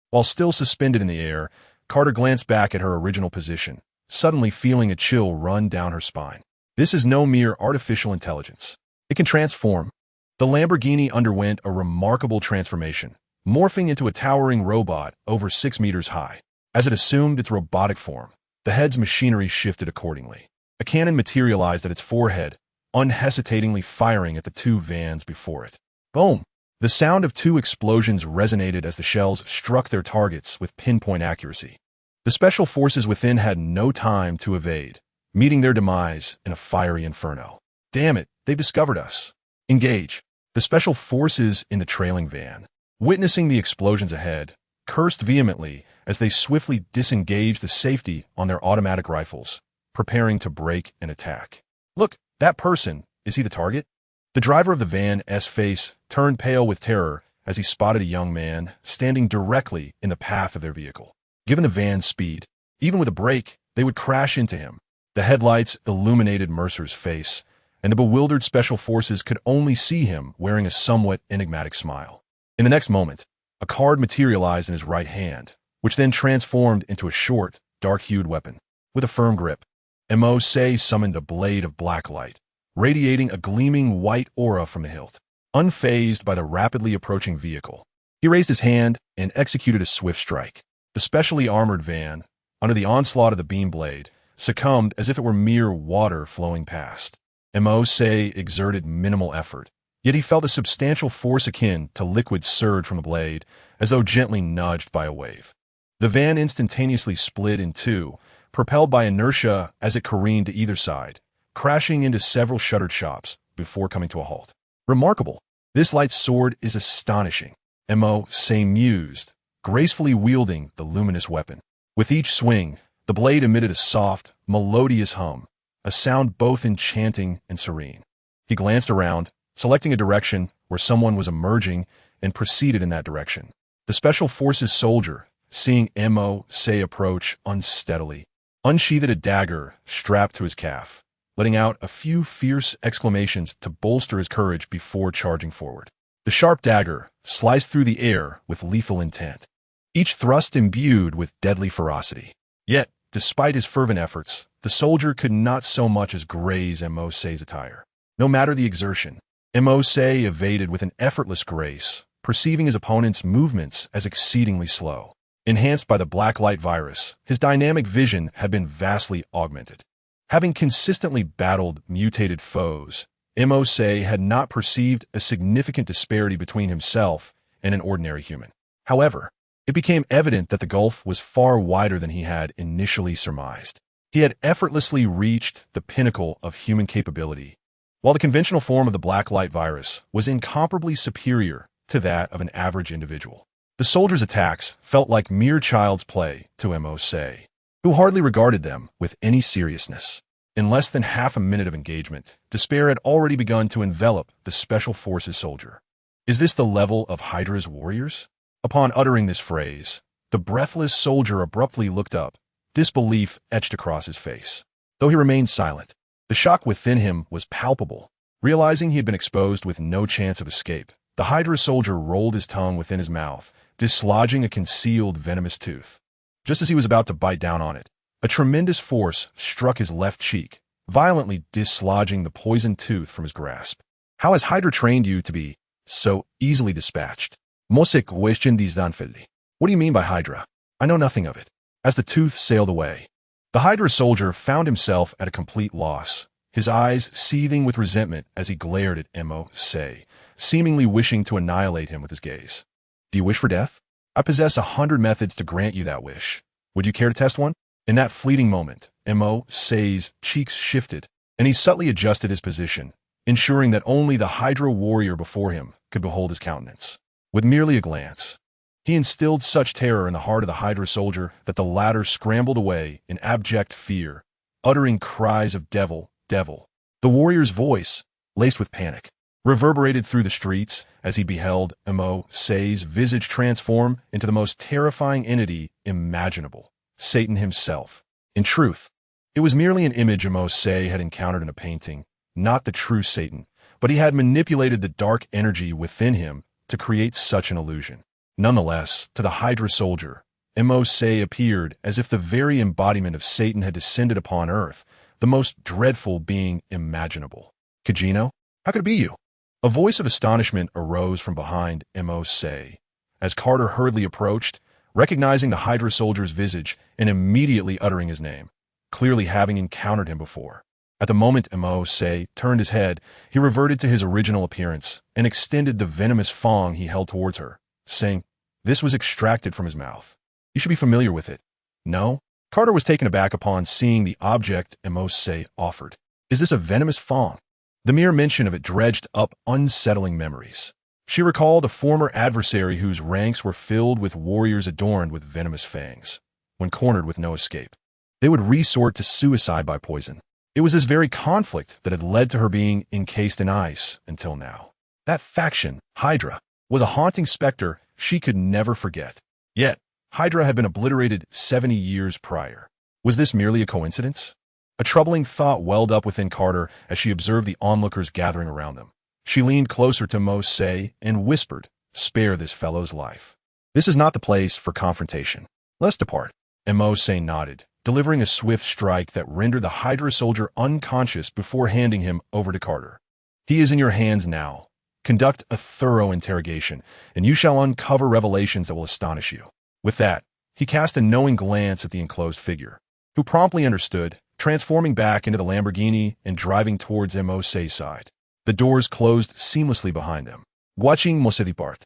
While still suspended in the air, Carter glanced back at her original position, suddenly feeling a chill run down her spine. This is no mere artificial intelligence. It can transform. The Lamborghini underwent a remarkable transformation, morphing into a towering robot over 6 meters high. As it assumed its robotic form, the head's machinery shifted accordingly. A cannon materialized at its forehead, unhesitatingly firing at the two vans before it. Boom! The sound of two explosions resonated as the shells struck their targets with pinpoint accuracy. The special forces within had no time to evade, meeting their demise in a fiery inferno. Damn it, they've discovered us. Engage. The special forces in the trailing van, witnessing the explosions ahead, cursed vehemently as they swiftly disengaged the safety on their automatic rifles, preparing to break and attack. Look, that person, is he the target? The driver of the van's face turned pale with terror as he spotted a young man standing directly in the path of their vehicle. Given the van's speed, even with a brake, they would crash into him. The headlights illuminated Mercer's face, and the bewildered special forces could only see him wearing a somewhat enigmatic smile. In the next moment, a card materialized in his right hand, which then transformed into a short, dark-hued weapon. With a firm grip, Mercer summoned a blade of blacklight, radiating a gleaming white aura from the hilt. Unfazed by the rapidly approaching vehicle, he raised his hand and executed a swift strike. The specially armored van, under the onslaught of the beam blade, succumbed as if it were mere water flowing past. Mercer exerted minimal effort, yet he felt a substantial force akin to liquid surge from the blade, as though gently nudged by a wave. The van instantaneously split in two, propelled by inertia as it careened to either side, crashing into several shuttered shops before coming to a halt. Remarkable. This light sword is astonishing, Mercer mused, gracefully wielding the luminous weapon. With each swing, the blade emitted a soft, melodious hum, a sound both enchanting and serene. He glanced around, selecting a direction where someone was emerging, and proceeded in that direction. The Special Forces soldier, seeing Mercer approach unsteadily, unsheathed a dagger strapped to his calf, letting out a few fierce exclamations to bolster his courage before charging forward. The sharp dagger sliced through the air with lethal intent, each thrust imbued with deadly ferocity. Yet, despite his fervent efforts, the soldier could not so much as graze Mercer's attire. No matter the exertion, Mercer evaded with an effortless grace, perceiving his opponent's movements as exceedingly slow. Enhanced by the Blacklight Virus, his dynamic vision had been vastly augmented. Having consistently battled mutated foes, Mercer had not perceived a significant disparity between himself and an ordinary human. However, it became evident that the gulf was far wider than he had initially surmised. He had effortlessly reached the pinnacle of human capability, while the conventional form of the Blacklight Virus was incomparably superior to that of an average individual. The soldier's attacks felt like mere child's play to Mercer, who hardly regarded them with any seriousness. In less than half a minute of engagement, despair had already begun to envelop the Special Forces soldier. Is this the level of Hydra's warriors? Upon uttering this phrase, the breathless soldier abruptly looked up, disbelief etched across his face. Though he remained silent, the shock within him was palpable. Realizing he had been exposed with no chance of escape, the Hydra soldier rolled his tongue within his mouth, dislodging a concealed venomous tooth. Just as he was about to bite down on it, a tremendous force struck his left cheek, violently dislodging the poisoned tooth from his grasp. How has Hydra trained you to be so easily dispatched? Mosek question these danfeli. What do you mean by Hydra? I know nothing of it. As the tooth sailed away, the Hydra soldier found himself at a complete loss, his eyes seething with resentment as he glared at Mercer, seemingly wishing to annihilate him with his gaze. Do you wish for death? I possess 100 methods to grant you that wish. Would you care to test one? In that fleeting moment, Mercer's cheeks shifted, and he subtly adjusted his position, ensuring that only the Hydra warrior before him could behold his countenance. With merely a glance, he instilled such terror in the heart of the Hydra soldier that the latter scrambled away in abject fear, uttering cries of "Devil, devil." The warrior's voice, laced with panic, reverberated through the streets as he beheld Mercer's visage transform into the most terrifying entity imaginable, Satan himself. In truth, it was merely an image Mercer had encountered in a painting, not the true Satan, but he had manipulated the dark energy within him to create such an illusion. Nonetheless, to the Hydra soldier, Mercer appeared as if the very embodiment of Satan had descended upon Earth, the most dreadful being imaginable. Cugino, how could it be you? A voice of astonishment arose from behind Mercer as Carter hurriedly approached, recognizing the Hydra soldier's visage and immediately uttering his name, clearly having encountered him before. At the moment Mercer turned his head, he reverted to his original appearance and extended the venomous fang he held towards her, saying, "This was extracted from his mouth. You should be familiar with it." No? Carter was taken aback upon seeing the object Mercer offered. Is this a venomous fang? The mere mention of it dredged up unsettling memories. She recalled a former adversary whose ranks were filled with warriors adorned with venomous fangs. When cornered with no escape, they would resort to suicide by poison. It was this very conflict that had led to her being encased in ice until now. That faction, Hydra, was a haunting specter she could never forget. Yet, Hydra had been obliterated 70 years prior. Was this merely a coincidence? A troubling thought welled up within Carter as she observed the onlookers gathering around them. She leaned closer to Mercer and whispered, "Spare this fellow's life. This is not the place for confrontation. Let's depart." Mercer nodded, delivering a swift strike that rendered the Hydra soldier unconscious before handing him over to Carter. "He is in your hands now. Conduct a thorough interrogation, and you shall uncover revelations that will astonish you." With that, he cast a knowing glance at the enclosed figure, who promptly understood, transforming back into the Lamborghini and driving towards Mercer's side. The doors closed seamlessly behind them. Watching Mercer depart.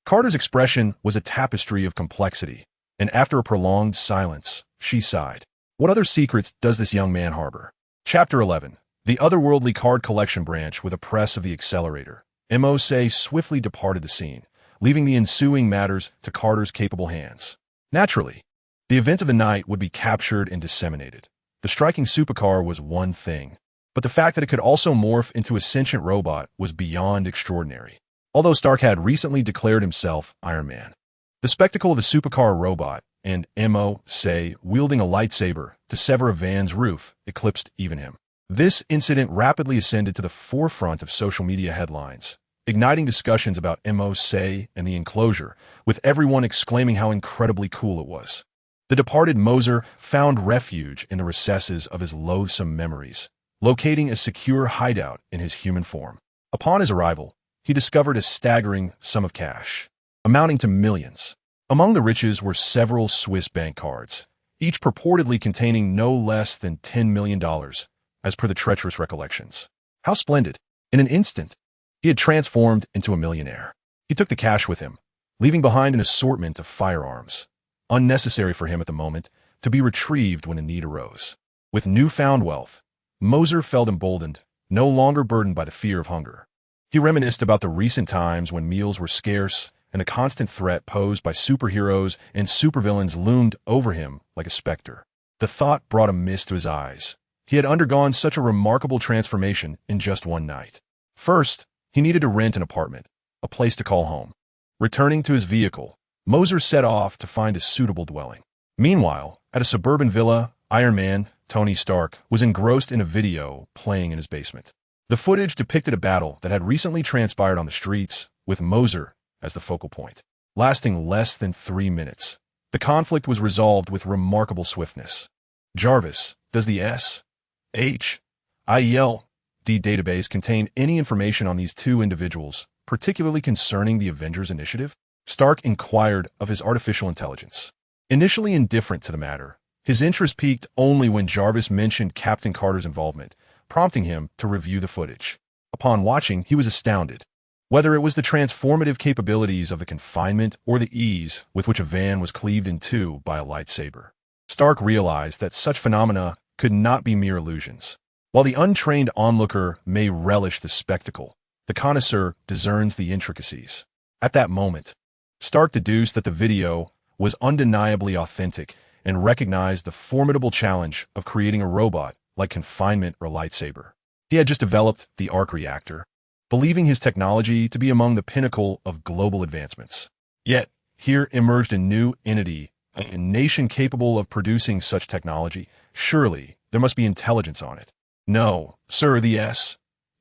Carter's expression was a tapestry of complexity, and after a prolonged silence, she sighed. What other secrets does this young man harbor? Chapter 11. The otherworldly card collection branch with a press of the accelerator. Mercer swiftly departed the scene, leaving the ensuing matters to Carter's capable hands. Naturally, the event of the night would be captured and disseminated. The striking supercar was one thing, but the fact that it could also morph into a sentient robot was beyond extraordinary. Although Stark had recently declared himself Iron Man, the spectacle of the supercar robot and Mercer wielding a lightsaber to sever a van's roof eclipsed even him. This incident rapidly ascended to the forefront of social media headlines, igniting discussions about Mercer and the enclosure, with everyone exclaiming how incredibly cool it was. The departed Mercer found refuge in the recesses of his loathsome memories, locating a secure hideout in his human form. Upon his arrival, he discovered a staggering sum of cash, amounting to millions. Among the riches were several Swiss bank cards, each purportedly containing no less than $10 million, as per the treacherous recollections. How splendid! In an instant, he had transformed into a millionaire. He took the cash with him, leaving behind an assortment of firearms, unnecessary for him at the moment, to be retrieved when a need arose. With newfound wealth, Mercer felt emboldened, no longer burdened by the fear of hunger. He reminisced about the recent times when meals were scarce and the constant threat posed by superheroes and supervillains loomed over him like a specter. The thought brought a mist to his eyes. He had undergone such a remarkable transformation in just one night. First, he needed to rent an apartment, a place to call home. Returning to his vehicle, Mercer set off to find a suitable dwelling. Meanwhile, at a suburban villa, Iron Man, Tony Stark, was engrossed in a video playing in his basement. The footage depicted a battle that had recently transpired on the streets, with Mercer as the focal point. Lasting less than 3 minutes, the conflict was resolved with remarkable swiftness. Jarvis, does the SHIELD database contain any information on these two individuals, particularly concerning the Avengers Initiative? Stark inquired of his artificial intelligence. Initially indifferent to the matter, his interest peaked only when Jarvis mentioned Captain Carter's involvement, prompting him to review the footage. Upon watching, he was astounded. Whether it was the transformative capabilities of the confinement or the ease with which a van was cleaved in two by a lightsaber, Stark realized that such phenomena could not be mere illusions. While the untrained onlooker may relish the spectacle, the connoisseur discerns the intricacies. At that moment, Stark deduced that the video was undeniably authentic and recognized the formidable challenge of creating a robot like confinement or lightsaber. He had just developed the arc reactor, believing his technology to be among the pinnacle of global advancements. Yet, here emerged a new entity, a nation capable of producing such technology. Surely, there must be intelligence on it. No, sir, the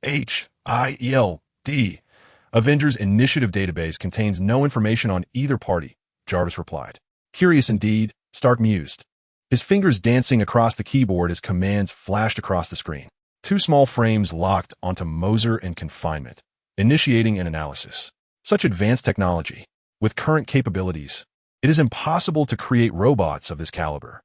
SHIELD Avengers Initiative database contains no information on either party, Jarvis replied. Curious indeed, Stark mused, his fingers dancing across the keyboard as commands flashed across the screen. Two small frames locked onto Mercer in confinement, initiating an analysis. Such advanced technology, with current capabilities, it is impossible to create robots of this caliber.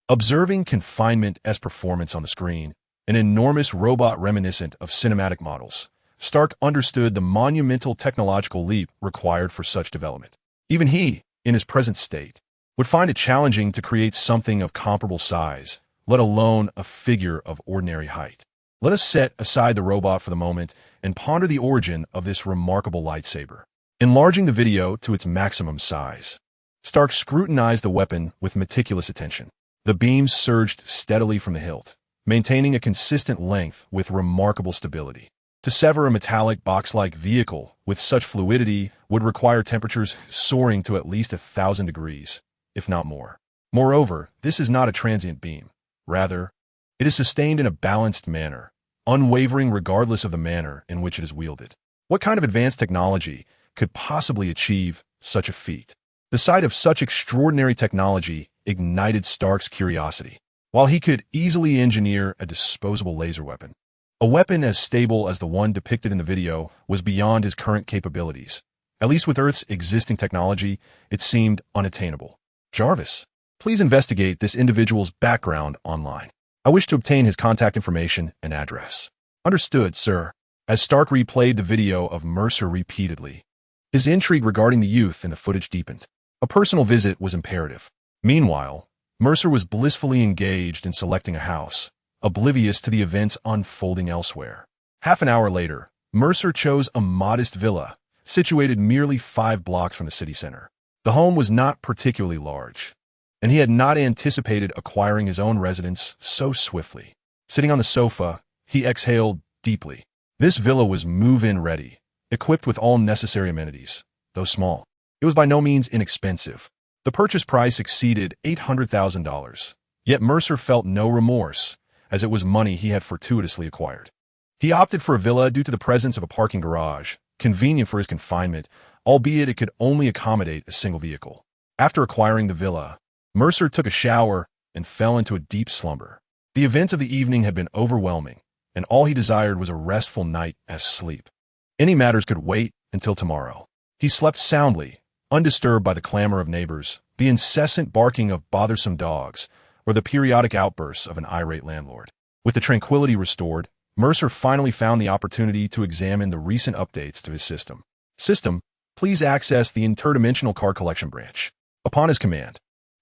Observing confinement as performance on the screen, an enormous robot reminiscent of cinematic models, Stark understood the monumental technological leap required for such development. Even he, in his present state, would find it challenging to create something of comparable size, let alone a figure of ordinary height. Let us set aside the robot for the moment and ponder the origin of this remarkable lightsaber. Enlarging the video to its maximum size, Stark scrutinized the weapon with meticulous attention. The beams surged steadily from the hilt, maintaining a consistent length with remarkable stability. To sever a metallic box-like vehicle with such fluidity would require temperatures soaring to at least 1,000 degrees, if not more. Moreover, this is not a transient beam. Rather, it is sustained in a balanced manner, unwavering regardless of the manner in which it is wielded. What kind of advanced technology could possibly achieve such a feat? The sight of such extraordinary technology ignited Stark's curiosity. While he could easily engineer a disposable laser weapon, a weapon as stable as the one depicted in the video was beyond his current capabilities. At least with Earth's existing technology, it seemed unattainable. Jarvis, please investigate this individual's background online. I wish to obtain his contact information and address. Understood, sir. As Stark replayed the video of Mercer repeatedly, his intrigue regarding the youth in the footage deepened. A personal visit was imperative. Meanwhile, Mercer was blissfully engaged in selecting a house, oblivious to the events unfolding elsewhere. Half an hour later, Mercer chose a modest villa, situated merely 5 blocks from the city center. The home was not particularly large, and he had not anticipated acquiring his own residence so swiftly. Sitting on the sofa, he exhaled deeply. This villa was move-in ready, equipped with all necessary amenities, though small. It was by no means inexpensive. The purchase price exceeded $800,000, yet Mercer felt no remorse, as it was money he had fortuitously acquired. He opted for a villa due to the presence of a parking garage, convenient for his confinement, albeit it could only accommodate a single vehicle. After acquiring the villa, Mercer took a shower and fell into a deep slumber. The events of the evening had been overwhelming, and all he desired was a restful night as sleep. Any matters could wait until tomorrow. He slept soundly, undisturbed by the clamor of neighbors, the incessant barking of bothersome dogs, or the periodic outbursts of an irate landlord. With the tranquility restored, Mercer finally found the opportunity to examine the recent updates to his system. System, please access the interdimensional card collection branch. Upon his command,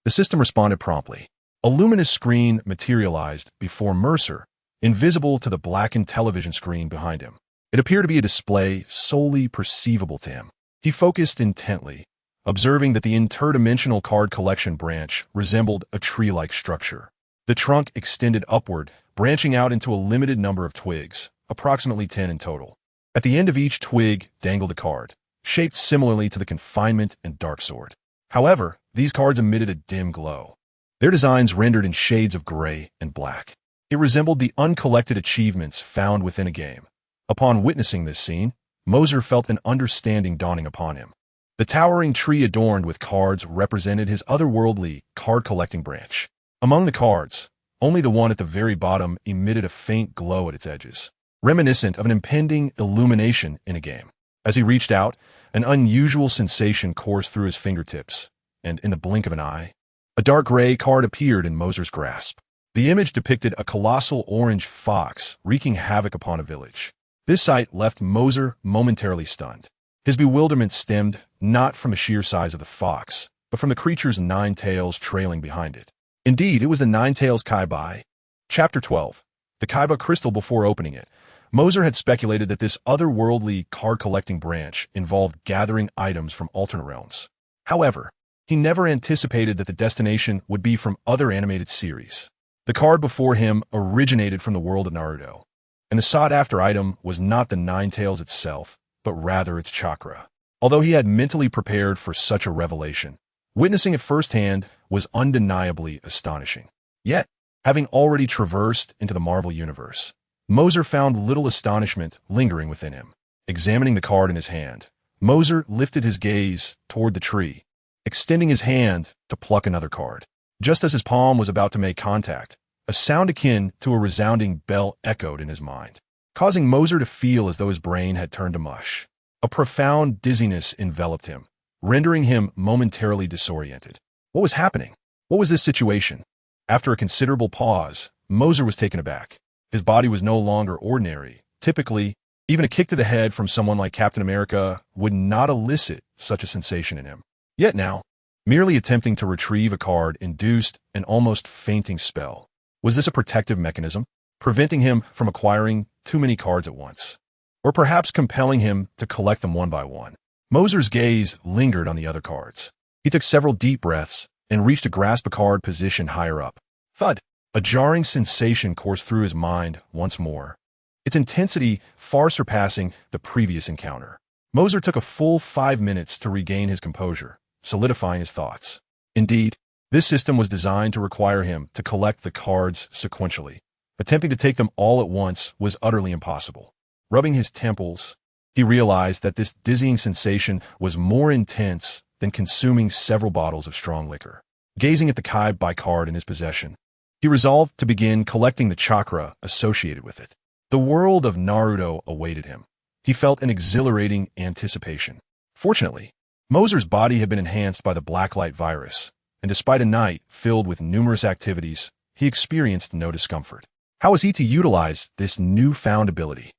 the system responded promptly. A luminous screen materialized before Mercer, invisible to the blackened television screen behind him. It appeared to be a display solely perceivable to him. He focused intently, observing that the interdimensional card collection branch resembled a tree-like structure. The trunk extended upward, branching out into a limited number of twigs, approximately 10 in total. At the end of each twig dangled a card, shaped similarly to the confinement and dark sword. However, these cards emitted a dim glow, their designs rendered in shades of gray and black. It resembled the uncollected achievements found within a game. Upon witnessing this scene, Mercer felt an understanding dawning upon him. The towering tree adorned with cards represented his otherworldly card-collecting branch. Among the cards, only the one at the very bottom emitted a faint glow at its edges, reminiscent of an impending illumination in a game. As he reached out, an unusual sensation coursed through his fingertips, and in the blink of an eye, a dark gray card appeared in Mercer's grasp. The image depicted a colossal orange fox wreaking havoc upon a village. This sight left Mercer momentarily stunned. His bewilderment stemmed not from the sheer size of the fox, but from the creature's 9 tails trailing behind it. Indeed, it was the 9 tails Kaibai. Chapter 12. The Kaiba Crystal. Before opening it, Mercer had speculated that this otherworldly card-collecting branch involved gathering items from alternate realms. However, he never anticipated that the destination would be from other animated series. The card before him originated from the world of Naruto, and the sought-after item was not the 9 tails itself, but rather its chakra. Although he had mentally prepared for such a revelation, witnessing it firsthand was undeniably astonishing. Yet, having already traversed into the Marvel Universe, Mercer found little astonishment lingering within him. Examining the card in his hand, Mercer lifted his gaze toward the tree, extending his hand to pluck another card. Just as his palm was about to make contact, a sound akin to a resounding bell echoed in his mind, causing Mercer to feel as though his brain had turned to mush. A profound dizziness enveloped him, rendering him momentarily disoriented. What was happening? What was this situation? After a considerable pause, Mercer was taken aback. His body was no longer ordinary. Typically, even a kick to the head from someone like Captain America would not elicit such a sensation in him. Yet now, merely attempting to retrieve a card induced an almost fainting spell. Was this a protective mechanism, preventing him from acquiring too many cards at once? Or perhaps compelling him to collect them one by one? Mercer's gaze lingered on the other cards. He took several deep breaths and reached to grasp a card positioned higher up. Thud! A jarring sensation coursed through his mind once more, its intensity far surpassing the previous encounter. Mercer took a full 5 minutes to regain his composure, solidifying his thoughts. Indeed, this system was designed to require him to collect the cards sequentially. Attempting to take them all at once was utterly impossible. Rubbing his temples, he realized that this dizzying sensation was more intense than consuming several bottles of strong liquor. Gazing at the card in his possession, he resolved to begin collecting the chakra associated with it. The world of Naruto awaited him. He felt an exhilarating anticipation. Fortunately, Mercer's body had been enhanced by the Blacklight Virus, and despite a night filled with numerous activities, he experienced no discomfort. How was he to utilize this newfound ability?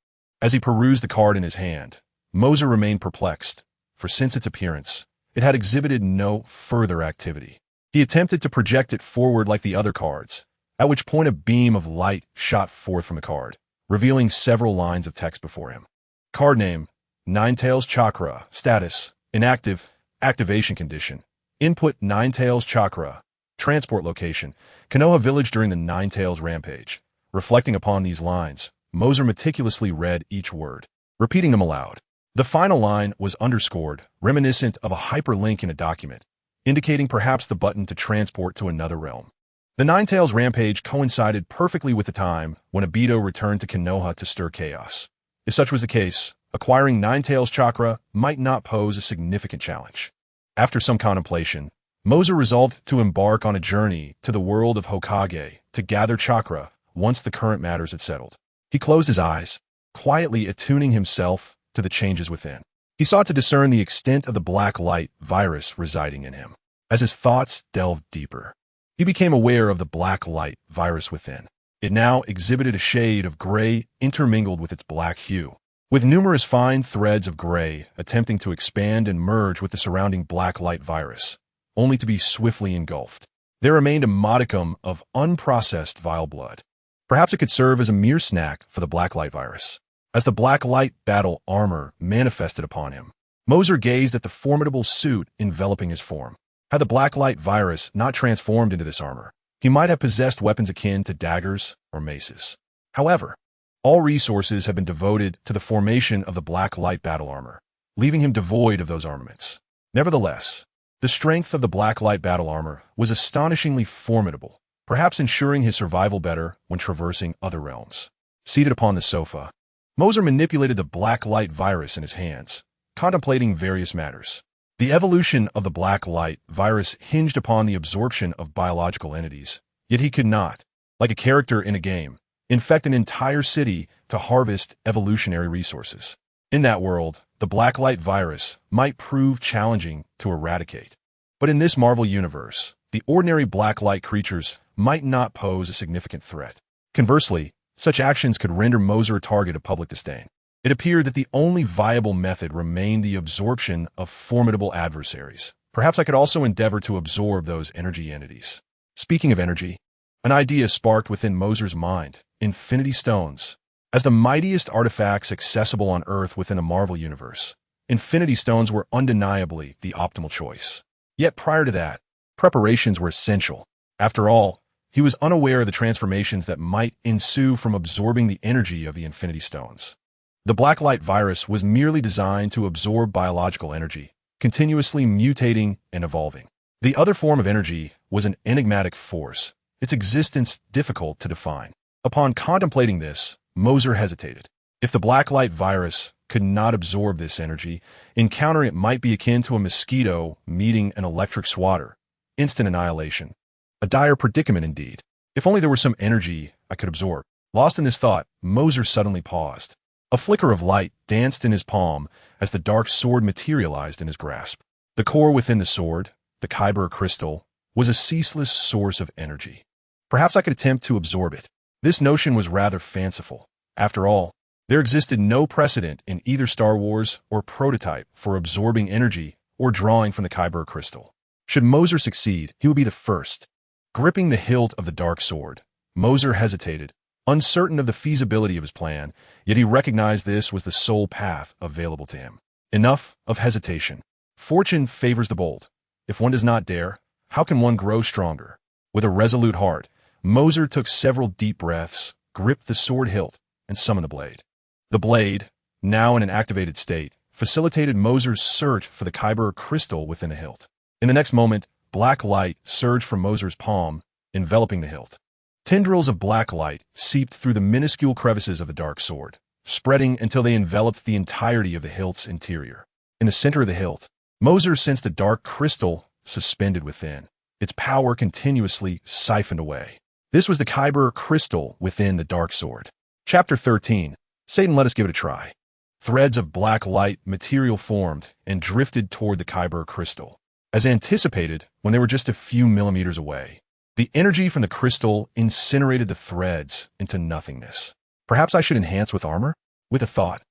As he perused the card in his hand, Mercer remained perplexed, for since its appearance, it had exhibited no further activity. He attempted to project it forward like the other cards, at which point a beam of light shot forth from the card, revealing several lines of text before him. Card name, Ninetales Chakra. Status, inactive. Activation condition, input Ninetales Chakra. Transport location, Konoha Village during the Ninetales Rampage. Reflecting upon these lines, Mercer meticulously read each word, repeating them aloud. The final line was underscored, reminiscent of a hyperlink in a document, indicating perhaps the button to transport to another realm. The Ninetales Rampage coincided perfectly with the time when Obito returned to Konoha to stir chaos. If such was the case, acquiring Ninetales Chakra might not pose a significant challenge. After some contemplation, Mercer resolved to embark on a journey to the world of Hokage to gather chakra once the current matters had settled. He closed his eyes, quietly attuning himself to the changes within. He sought to discern the extent of the Blacklight Virus residing in him. As his thoughts delved deeper, he became aware of the Blacklight Virus within. It now exhibited a shade of gray intermingled with its black hue, with numerous fine threads of gray attempting to expand and merge with the surrounding Blacklight Virus, only to be swiftly engulfed. There remained a modicum of unprocessed vile blood. Perhaps it could serve as a mere snack for the Blacklight Virus. As the Blacklight battle armor manifested upon him, Mercer gazed at the formidable suit enveloping his form. Had the Blacklight Virus not transformed into this armor, he might have possessed weapons akin to daggers or maces. However, all resources have been devoted to the formation of the Blacklight battle armor, leaving him devoid of those armaments. Nevertheless, the strength of the Blacklight battle armor was astonishingly formidable, perhaps ensuring his survival better when traversing other realms. Seated upon the sofa, Mercer manipulated the Blacklight Virus in his hands, contemplating various matters. The evolution of the Blacklight Virus hinged upon the absorption of biological entities, yet he could not, like a character in a game, infect an entire city to harvest evolutionary resources. In that world, the Blacklight Virus might prove challenging to eradicate. But in this Marvel universe, the ordinary Blacklight creatures might not pose a significant threat. Conversely, such actions could render Mercer a target of public disdain. It appeared that the only viable method remained the absorption of formidable adversaries. Perhaps I could also endeavor to absorb those energy entities. Speaking of energy, an idea sparked within Mercer's mind: Infinity Stones. As the mightiest artifacts accessible on Earth within the Marvel universe, Infinity Stones were undeniably the optimal choice. Yet prior to that, preparations were essential. After all, he was unaware of the transformations that might ensue from absorbing the energy of the Infinity Stones. The Blacklight Virus was merely designed to absorb biological energy, continuously mutating and evolving. The other form of energy was an enigmatic force, its existence difficult to define. Upon contemplating this, Mercer hesitated. If the Blacklight Virus could not absorb this energy. Encountering it might be akin to a mosquito meeting an electric swatter. Instant annihilation. A dire predicament indeed. If only there were some energy I could absorb. Lost in this thought, Mercer suddenly paused. A flicker of light danced in his palm as the dark sword materialized in his grasp. The core within the sword, the kyber crystal, was a ceaseless source of energy. Perhaps I could attempt to absorb it. This notion was rather fanciful. After all, there existed no precedent in either Star Wars or prototype for absorbing energy or drawing from the kyber crystal. Should Mercer succeed, he would be the first. Gripping the hilt of the dark sword, Mercer hesitated, uncertain of the feasibility of his plan, yet he recognized this was the sole path available to him. Enough of hesitation. Fortune favors the bold. If one does not dare, how can one grow stronger? With a resolute heart, Mercer took several deep breaths, gripped the sword hilt, and summoned the blade. The blade, now in an activated state, facilitated Mercer's search for the kyber crystal within the hilt. In the next moment, black light surged from Mercer's palm, enveloping the hilt. Tendrils of black light seeped through the minuscule crevices of the dark sword, spreading until they enveloped the entirety of the hilt's interior. In the center of the hilt, Mercer sensed a dark crystal suspended within, its power continuously siphoned away. This was the kyber crystal within the dark sword. Chapter 13. Satan, let us give it a try. Threads of black light material formed and drifted toward the kyber crystal. As anticipated, when they were just a few millimeters away, the energy from the crystal incinerated the threads into nothingness. Perhaps I should enhance with armor? With a thought,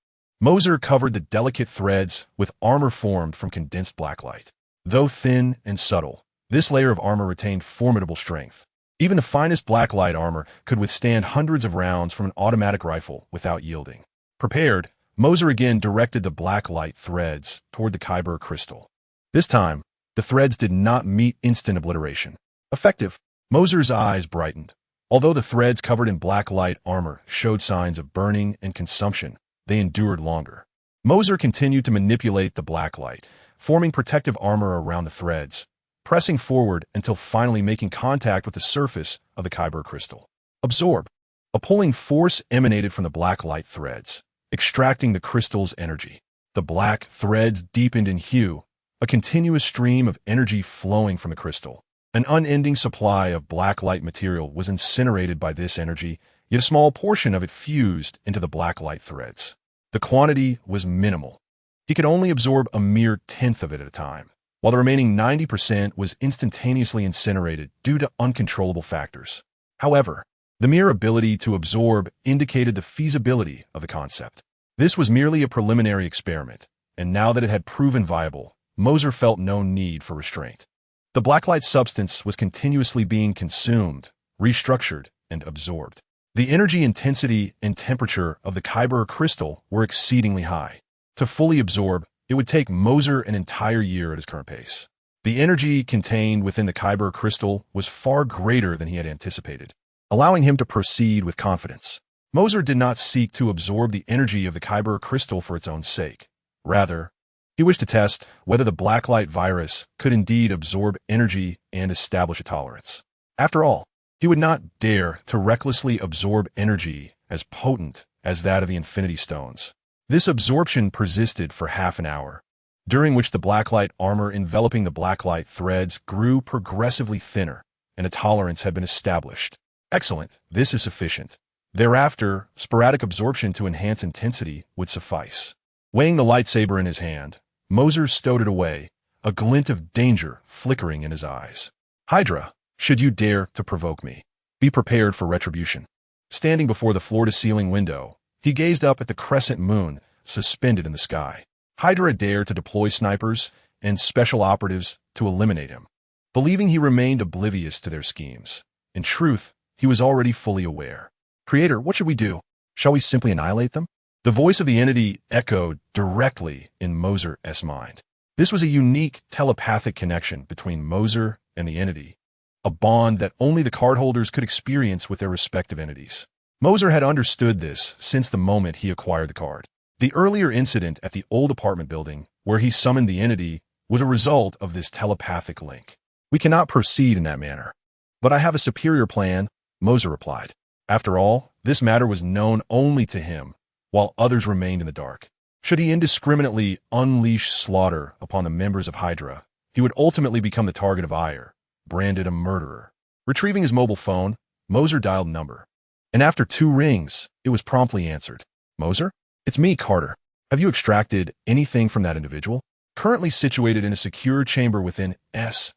Mercer covered the delicate threads with armor formed from condensed blacklight. Though thin and subtle, this layer of armor retained formidable strength. Even the finest blacklight armor could withstand hundreds of rounds from an automatic rifle without yielding. Prepared, Mercer again directed the blacklight threads toward the kyber crystal. This time, the threads did not meet instant obliteration. Effective. Mercer's eyes brightened. Although the threads covered in blacklight armor showed signs of burning and consumption, they endured longer. Mercer continued to manipulate the blacklight, forming protective armor around the threads, pressing forward until finally making contact with the surface of the kyber crystal. Absorb. A pulling force emanated from the blacklight threads, extracting the crystal's energy. The black threads deepened in hue, a continuous stream of energy flowing from the crystal. An unending supply of blacklight material was incinerated by this energy, yet a small portion of it fused into the blacklight threads. The quantity was minimal. He could only absorb a mere tenth of it at a time, while the remaining 90% was instantaneously incinerated due to uncontrollable factors. However, the mere ability to absorb indicated the feasibility of the concept. This was merely a preliminary experiment, and now that it had proven viable, Mercer felt no need for restraint. The blacklight substance was continuously being consumed, restructured, and absorbed. The energy intensity and temperature of the kyber crystal were exceedingly high. To fully absorb, it would take Mercer an entire year at his current pace. The energy contained within the kyber crystal was far greater than he had anticipated, allowing him to proceed with confidence. Mercer did not seek to absorb the energy of the kyber crystal for its own sake. Rather, he wished to test whether the Blacklight Virus could indeed absorb energy and establish a tolerance. After all, he would not dare to recklessly absorb energy as potent as that of the Infinity Stones. This absorption persisted for half an hour, during which the blacklight armor enveloping the blacklight threads grew progressively thinner, and a tolerance had been established. Excellent, this is sufficient. Thereafter, sporadic absorption to enhance intensity would suffice. Weighing the lightsaber in his hand, Mercer stowed it away, a glint of danger flickering in his eyes. Hydra, should you dare to provoke me, be prepared for retribution. Standing before the floor-to-ceiling window, he gazed up at the crescent moon suspended in the sky. Hydra dared to deploy snipers and special operatives to eliminate him, believing he remained oblivious to their schemes. In truth, he was already fully aware. Creator, what should we do? Shall we simply annihilate them? The voice of the entity echoed directly in Mercer's mind. This was a unique telepathic connection between Mercer and the entity, a bond that only the cardholders could experience with their respective entities. Mercer had understood this since the moment he acquired the card. The earlier incident at the old apartment building, where he summoned the entity, was a result of this telepathic link. We cannot proceed in that manner. But I have a superior plan, Mercer replied. After all, this matter was known only to him, while others remained in the dark. Should he indiscriminately unleash slaughter upon the members of Hydra, he would ultimately become the target of ire, branded a murderer. Retrieving his mobile phone, Mercer dialed the number. And after 2 rings, it was promptly answered. Mercer? It's me, Carter. Have you extracted anything from that individual? Currently situated in a secure chamber within S.H.I.E.L.D.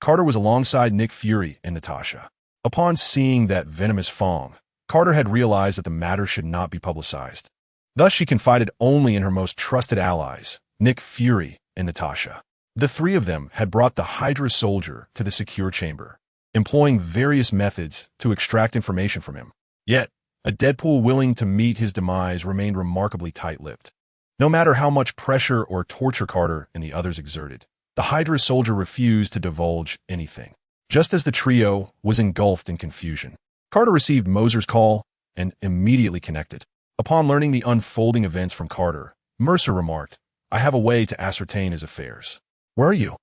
Carter was alongside Nick Fury and Natasha. Upon seeing that venomous fong, Carter had realized that the matter should not be publicized. Thus, she confided only in her most trusted allies, Nick Fury and Natasha. The 3 of them had brought the Hydra soldier to the secure chamber, employing various methods to extract information from him. Yet, a Deadpool willing to meet his demise remained remarkably tight-lipped. No matter how much pressure or torture Carter and the others exerted, the Hydra soldier refused to divulge anything. Just as the trio was engulfed in confusion, Carter received Mercer's call and immediately connected. Upon learning the unfolding events from Carter, Mercer remarked, "I have a way to ascertain his affairs." "Where are you?"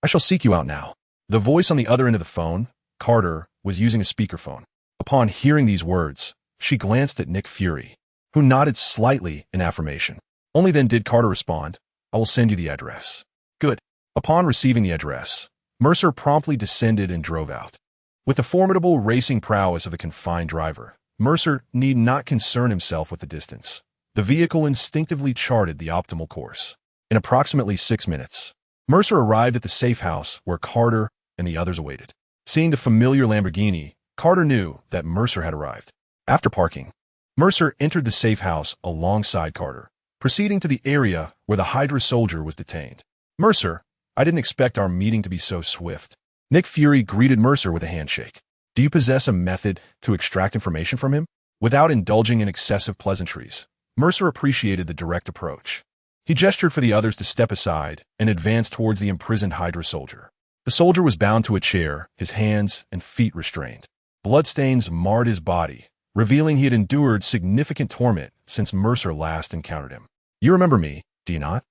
"I shall seek you out now." The voice on the other end of the phone, Carter, was using a speakerphone. Upon hearing these words, she glanced at Nick Fury, who nodded slightly in affirmation. Only then did Carter respond, "I will send you the address." "Good." Upon receiving the address, Mercer promptly descended and drove out. With the formidable racing prowess of the confined driver, Mercer need not concern himself with the distance. The vehicle instinctively charted the optimal course. In approximately 6 minutes, Mercer arrived at the safe house where Carter and the others awaited. Seeing the familiar Lamborghini, Carter knew that Mercer had arrived. After parking, Mercer entered the safe house alongside Carter, proceeding to the area where the Hydra soldier was detained. "Mercer, I didn't expect our meeting to be so swift." Nick Fury greeted Mercer with a handshake. "Do you possess a method to extract information from him?" Without indulging in excessive pleasantries, Mercer appreciated the direct approach. He gestured for the others to step aside and advanced towards the imprisoned Hydra soldier. The soldier was bound to a chair, his hands and feet restrained. Bloodstains marred his body, revealing he had endured significant torment since Mercer last encountered him. "You remember me, do you not?"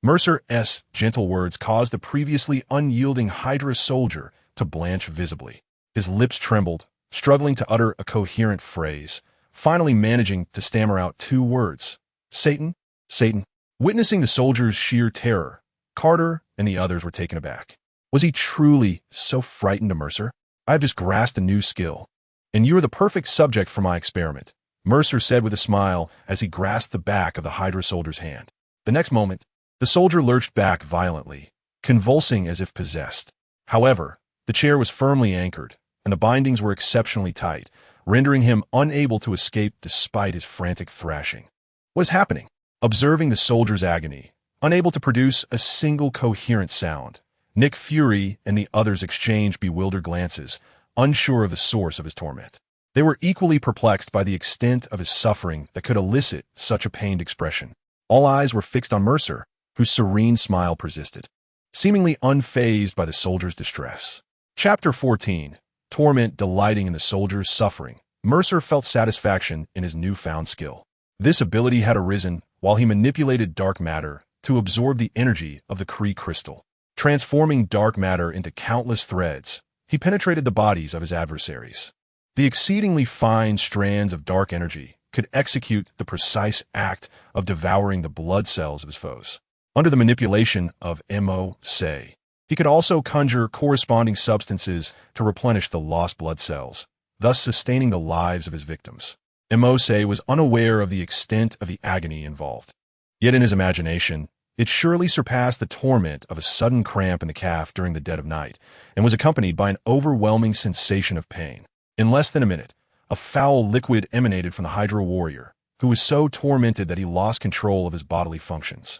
Mercer's gentle words caused the previously unyielding Hydra soldier to blanch visibly. His lips trembled, struggling to utter a coherent phrase, finally managing to stammer out 2 words. "Satan, Satan." Witnessing the soldier's sheer terror, Carter and the others were taken aback. Was he truly so frightened of Mercer? "I have just grasped a new skill, and you are the perfect subject for my experiment," Mercer said with a smile as he grasped the back of the Hydra soldier's hand. The next moment, the soldier lurched back violently, convulsing as if possessed. However, the chair was firmly anchored, and the bindings were exceptionally tight, rendering him unable to escape despite his frantic thrashing. What is happening? Observing the soldier's agony, unable to produce a single coherent sound, Nick Fury and the others exchanged bewildered glances, unsure of the source of his torment. They were equally perplexed by the extent of his suffering that could elicit such a pained expression. All eyes were fixed on Mercer, whose serene smile persisted, seemingly unfazed by the soldier's distress. Chapter 14. Torment delighting in the soldier's suffering. Mercer felt satisfaction in his newfound skill. This ability had arisen while he manipulated dark matter to absorb the energy of the Kree crystal. Transforming dark matter into countless threads, he penetrated the bodies of his adversaries. The exceedingly fine strands of dark energy could execute the precise act of devouring the blood cells of his foes. Under the manipulation of Mercer, he could also conjure corresponding substances to replenish the lost blood cells, thus sustaining the lives of his victims. Mercer was unaware of the extent of the agony involved. Yet in his imagination, it surely surpassed the torment of a sudden cramp in the calf during the dead of night, and was accompanied by an overwhelming sensation of pain. In less than a minute, a foul liquid emanated from the Hydra warrior, who was so tormented that he lost control of his bodily functions.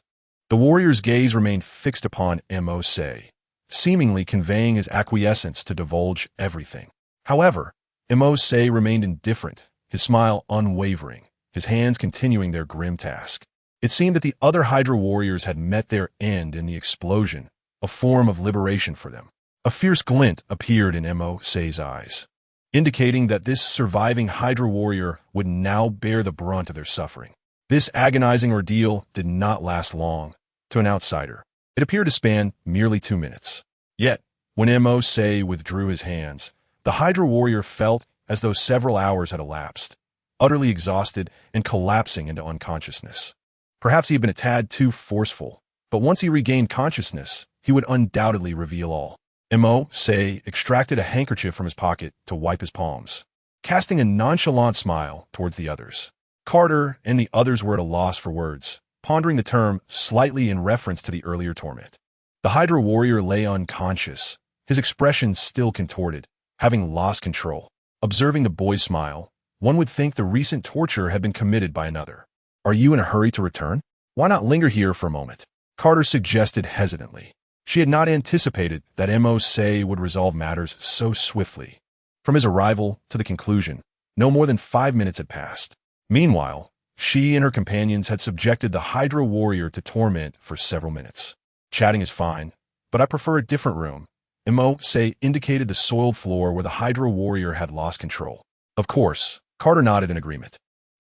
The warrior's gaze remained fixed upon Mercer, seemingly conveying his acquiescence to divulge everything. However, Mercer remained indifferent, his smile unwavering, his hands continuing their grim task. It seemed that the other Hydra warriors had met their end in the explosion, a form of liberation for them. A fierce glint appeared in Mercer's eyes, indicating that this surviving Hydra warrior would now bear the brunt of their suffering. This agonizing ordeal did not last long. To an outsider, it appeared to span merely 2 minutes. Yet, when Mercer withdrew his hands, the Hydra warrior felt as though several hours had elapsed. utterly exhausted and collapsing into unconsciousness. Perhaps he had been a tad too forceful, but once he regained consciousness, he would undoubtedly reveal all. Mercer extracted a handkerchief from his pocket to wipe his palms, casting a nonchalant smile towards the others. Carter and the others were at a loss for words, pondering the term slightly in reference to the earlier torment. The Hydra warrior lay unconscious, his expression still contorted, having lost control. Observing the boy's smile, one would think the recent torture had been committed by another. "Are you in a hurry to return? Why not linger here for a moment?" Carter suggested hesitantly. She had not anticipated that Mercer would resolve matters so swiftly. From his arrival to the conclusion, no more than 5 minutes had passed. Meanwhile, she and her companions had subjected the Hydra warrior to torment for several minutes. "Chatting is fine, but I prefer a different room." Mercer indicated the soiled floor where the Hydra warrior had lost control. Of course, Carter nodded in agreement.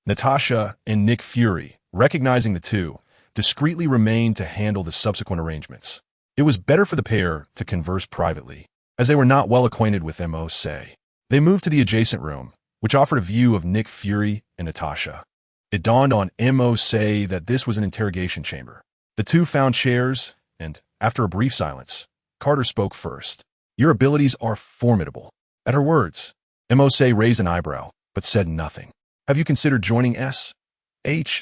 Natasha and Nick Fury, recognizing the two, discreetly remained to handle the subsequent arrangements. It was better for the pair to converse privately, as they were not well acquainted with Mercer. They moved to the adjacent room, which offered a view of Nick Fury and Natasha. It dawned on Mercer that this was an interrogation chamber. The two found chairs, and, after a brief silence, Carter spoke first. "Your abilities are formidable." At her words, Mercer raised an eyebrow, but said nothing. "Have you considered joining SHIELD?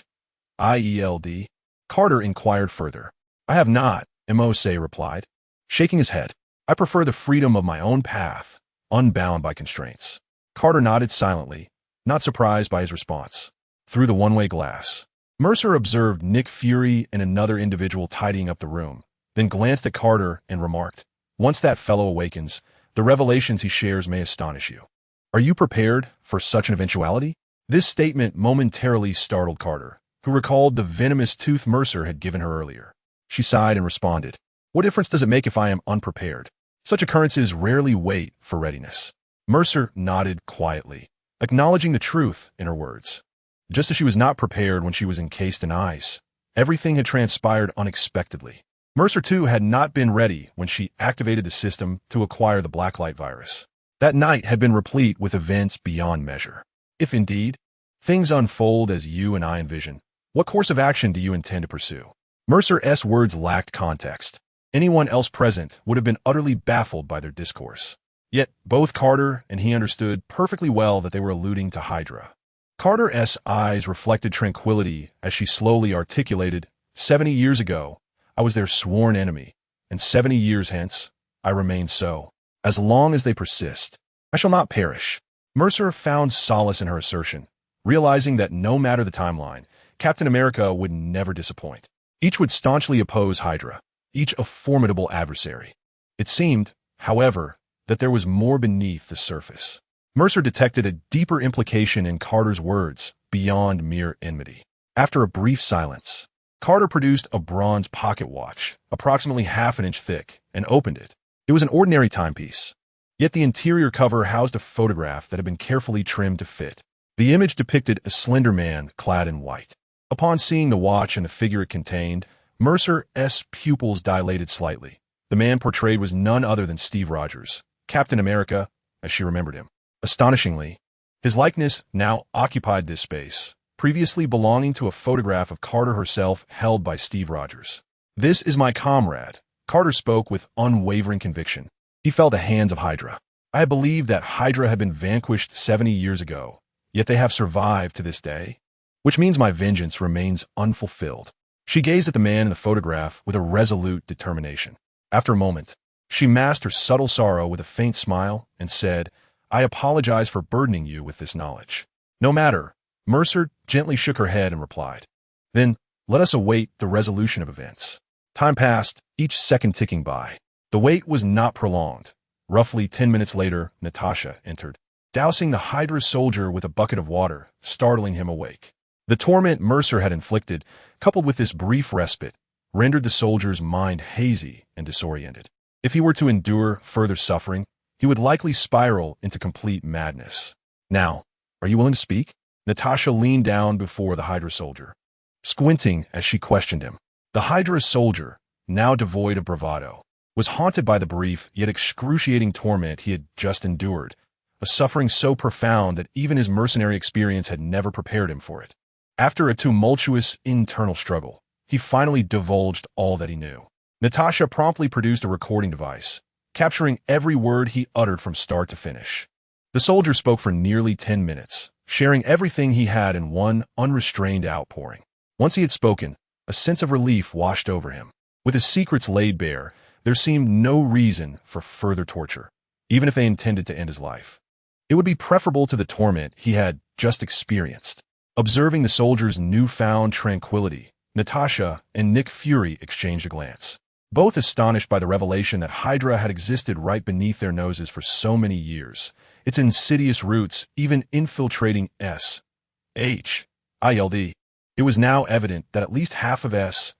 Carter inquired further. "I have not," Mercer replied, shaking his head. "I prefer the freedom of my own path, unbound by constraints." Carter nodded silently, not surprised by his response. Through the one-way glass, Mercer observed Nick Fury and another individual tidying up the room, then glanced at Carter and remarked, "Once that fellow awakens, the revelations he shares may astonish you. Are you prepared for such an eventuality?" This statement momentarily startled Carter, who recalled the venomous tooth Mercer had given her earlier. She sighed and responded, "What difference does it make if I am unprepared? Such occurrences rarely wait for readiness." Mercer nodded quietly, acknowledging the truth in her words. Just as she was not prepared when she was encased in ice, everything had transpired unexpectedly. Mercer, too, had not been ready when she activated the system to acquire the Blacklight Virus. That night had been replete with events beyond measure. If indeed, things unfold as you and I envision, what course of action do you intend to pursue? Mercer's words lacked context. Anyone else present would have been utterly baffled by their discourse. Yet both Carter and he understood perfectly well that they were alluding to Hydra. Carter's eyes reflected tranquility as she slowly articulated, 70 years ago, I was their sworn enemy, and 70 years hence, I remain so. As long as they persist, I shall not perish." Mercer found solace in her assertion, realizing that no matter the timeline, Captain America would never disappoint. Each would staunchly oppose Hydra, each a formidable adversary. It seemed, however, that there was more beneath the surface. Mercer detected a deeper implication in Carter's words beyond mere enmity. After a brief silence, Carter produced a bronze pocket watch, approximately half an inch thick, and opened it. It was an ordinary timepiece, yet the interior cover housed a photograph that had been carefully trimmed to fit. The image depicted a slender man clad in white. Upon seeing the watch and the figure it contained, Mercer's pupils dilated slightly. The man portrayed was none other than Steve Rogers, Captain America, as she remembered him. Astonishingly, his likeness now occupied this space, previously belonging to a photograph of Carter herself held by Steve Rogers. "This is my comrade," Carter spoke with unwavering conviction. He felt the hands of Hydra. "I had believed that Hydra had been vanquished 70 years ago, yet they have survived to this day, which means my vengeance remains unfulfilled." She gazed at the man in the photograph with a resolute determination. After a moment, she masked her subtle sorrow with a faint smile and said, "I apologize for burdening you with this knowledge." "No matter," Mercer gently shook her head and replied. "Then let us await the resolution of events." Time passed, each second ticking by. The wait was not prolonged. Roughly 10 minutes later, Natasha entered, dousing the Hydra soldier with a bucket of water, startling him awake. The torment Mercer had inflicted, coupled with this brief respite, rendered the soldier's mind hazy and disoriented. If he were to endure further suffering, he would likely spiral into complete madness. "Now, are you willing to speak?" Natasha leaned down before the Hydra soldier, squinting as she questioned him. The Hydra soldier, now devoid of bravado, was haunted by the brief yet excruciating torment he had just endured, a suffering so profound that even his mercenary experience had never prepared him for it. After a tumultuous internal struggle, he finally divulged all that he knew. Natasha promptly produced a recording device, capturing every word he uttered from start to finish. The soldier spoke for nearly 10 minutes, sharing everything he had in one unrestrained outpouring. Once he had spoken, a sense of relief washed over him. With his secrets laid bare, there seemed no reason for further torture, even if they intended to end his life. It would be preferable to the torment he had just experienced. Observing the soldier's newfound tranquility, Natasha and Nick Fury exchanged a glance, both astonished by the revelation that Hydra had existed right beneath their noses for so many years, its insidious roots even infiltrating S.H.I.L.D. It was now evident that at least half of S.H.I.E.L.D.'s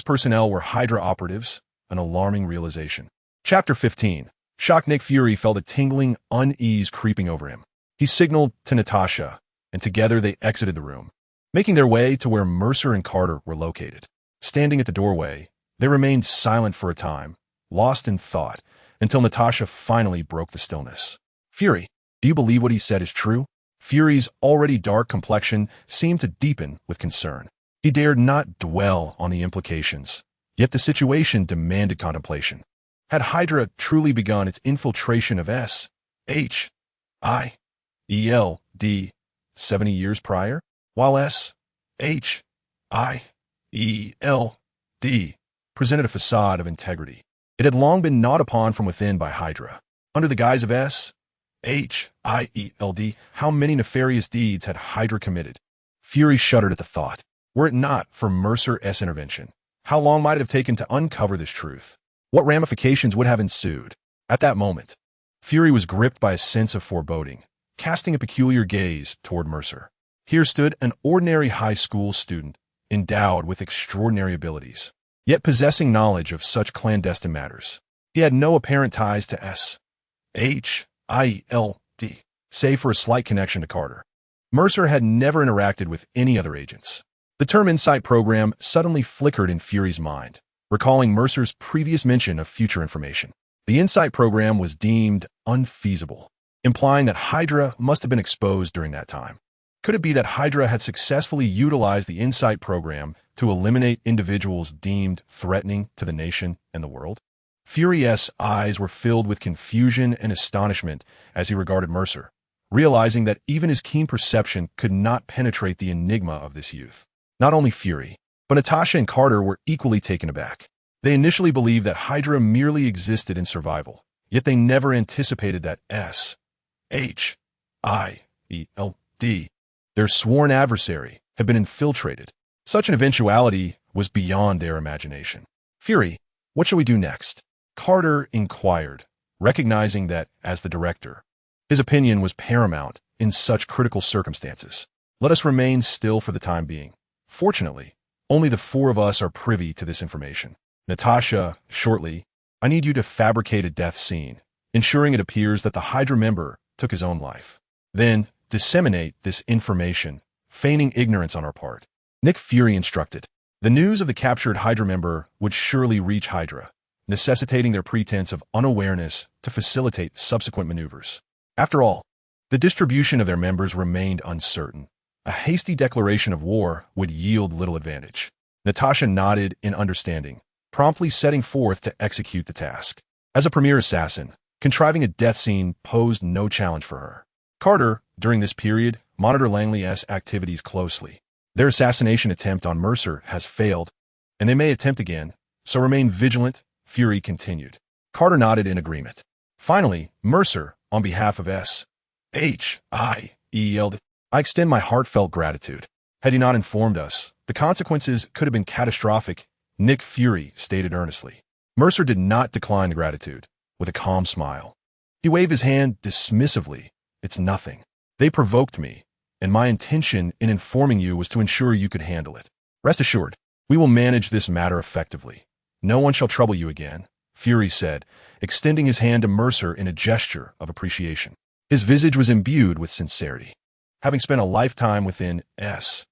personnel were Hydra operatives, an alarming realization. Chapter 15. Shocked Nick Fury felt a tingling unease creeping over him. He signaled to Natasha, and together they exited the room, making their way to where Mercer and Carter were located. Standing at the doorway, they remained silent for a time, lost in thought, until Natasha finally broke the stillness. "Fury, do you believe what he said is true?" Fury's already dark complexion seemed to deepen with concern. He dared not dwell on the implications, yet the situation demanded contemplation. Had Hydra truly begun its infiltration of S.H.I.E.L.D. 70 years prior, while S.H.I.E.L.D. presented a facade of integrity? It had long been gnawed upon from within by Hydra. Under the guise of S.H.I.E.L.D., how many nefarious deeds had Hydra committed? Fury shuddered at the thought. Were it not for Mercer's intervention, how long might it have taken to uncover this truth? What ramifications would have ensued? At that moment, Fury was gripped by a sense of foreboding, casting a peculiar gaze toward Mercer. Here stood an ordinary high school student, endowed with extraordinary abilities, yet possessing knowledge of such clandestine matters. He had no apparent ties to S.H.I.E.L.D., save for a slight connection to Carter. Mercer had never interacted with any other agents. The term Insight Program suddenly flickered in Fury's mind, recalling Mercer's previous mention of future information. The Insight Program was deemed unfeasible, implying that Hydra must have been exposed during that time. Could it be that Hydra had successfully utilized the Insight Program to eliminate individuals deemed threatening to the nation and the world? Fury's eyes were filled with confusion and astonishment as he regarded Mercer, realizing that even his keen perception could not penetrate the enigma of this youth. Not only Fury, but Natasha and Carter were equally taken aback. They initially believed that Hydra merely existed in survival, yet they never anticipated that S.H.I.E.L.D., their sworn adversary, had been infiltrated. Such an eventuality was beyond their imagination. "Fury, what shall we do next?" Carter inquired, recognizing that, as the director, his opinion was paramount in such critical circumstances. "Let us remain still for the time being. Fortunately, only the four of us are privy to this information." Natasha, shortly, "I need you to fabricate a death scene, ensuring it appears that the Hydra member took his own life. Then, disseminate this information, feigning ignorance on our part." Nick Fury instructed. The news of the captured Hydra member would surely reach Hydra, necessitating their pretense of unawareness to facilitate subsequent maneuvers. After all, the distribution of their members remained uncertain. A hasty declaration of war would yield little advantage. Natasha nodded in understanding, promptly setting forth to execute the task. As a premier assassin, contriving a death scene posed no challenge for her. Carter, during this period, monitored Langley's activities closely. Their assassination attempt on Mercer has failed, and they may attempt again, so remain vigilant, Fury continued. Carter nodded in agreement. Finally, Mercer, on behalf of S.H.I.E.L.D., "I extend my heartfelt gratitude. Had he not informed us, the consequences could have been catastrophic," Nick Fury stated earnestly. Mercer did not decline the gratitude. With a calm smile, he waved his hand dismissively. "It's nothing. They provoked me, and my intention in informing you was to ensure you could handle it. Rest assured, we will manage this matter effectively. No one shall trouble you again," Fury said, extending his hand to Mercer in a gesture of appreciation. His visage was imbued with sincerity. Having spent a lifetime within S.H.I.L.D.,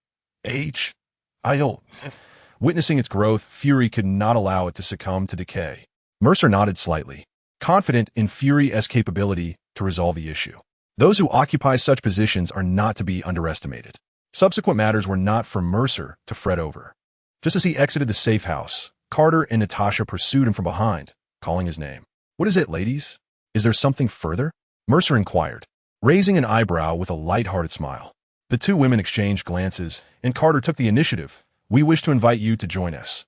witnessing its growth, Fury could not allow it to succumb to decay. Mercer nodded slightly. confident in Fury's capability to resolve the issue. Those who occupy such positions are not to be underestimated. Subsequent matters were not for Mercer to fret over. Just as he exited the safe house, Carter and Natasha pursued him from behind, calling his name. "What is it, ladies? Is there something further?" Mercer inquired, raising an eyebrow with a light-hearted smile. The two women exchanged glances, and Carter took the initiative. "We wish to invite you to join us."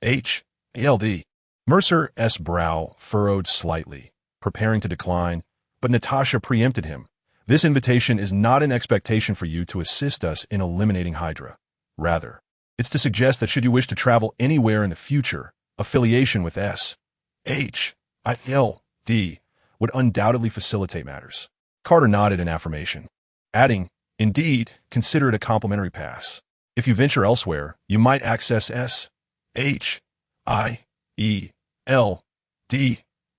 H.A.L.D. Mercer's brow furrowed slightly, preparing to decline, but Natasha preempted him. "This invitation is not an expectation for you to assist us in eliminating Hydra. Rather, it's to suggest that should you wish to travel anywhere in the future, affiliation with S.H.I.L.D. would undoubtedly facilitate matters." Carter nodded in affirmation, adding, "Indeed, consider it a complimentary pass. If you venture elsewhere, you might access S.H.I.E.L.D.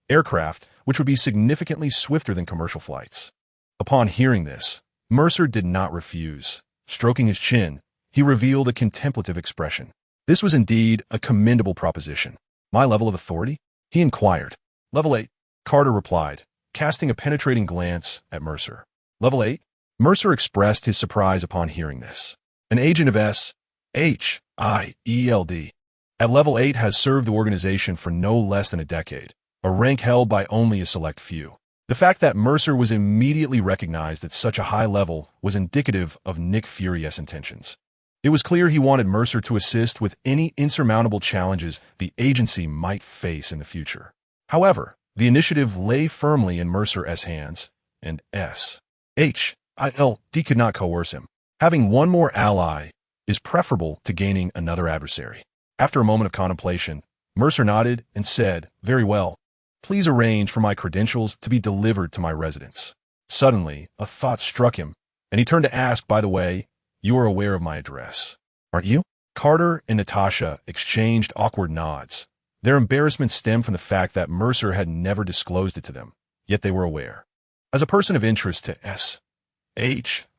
aircraft, which would be significantly swifter than commercial flights." Upon hearing this, Mercer did not refuse. Stroking his chin, he revealed a contemplative expression. This was indeed a commendable proposition. "My level of authority?" he inquired. "Level 8, Carter replied, casting a penetrating glance at Mercer. "Level 8? Mercer expressed his surprise upon hearing this. An agent of S.H.I.E.L.D. at level 8 has served the organization for no less than a decade, a rank held by only a select few. The fact that Mercer was immediately recognized at such a high level was indicative of Nick Fury's intentions. It was clear he wanted Mercer to assist with any insurmountable challenges the agency might face in the future. However, the initiative lay firmly in Mercer's hands, and S.H.I.L.D. could not coerce him. Having one more ally is preferable to gaining another adversary. After a moment of contemplation, Mercer nodded and said, "Very well. Please arrange for my credentials to be delivered to my residence." Suddenly, a thought struck him, and he turned to ask, "By the way, you are aware of my address, aren't you?" Carter and Natasha exchanged awkward nods. Their embarrassment stemmed from the fact that Mercer had never disclosed it to them, yet they were aware. As a person of interest to S.H.I.E.L.D.,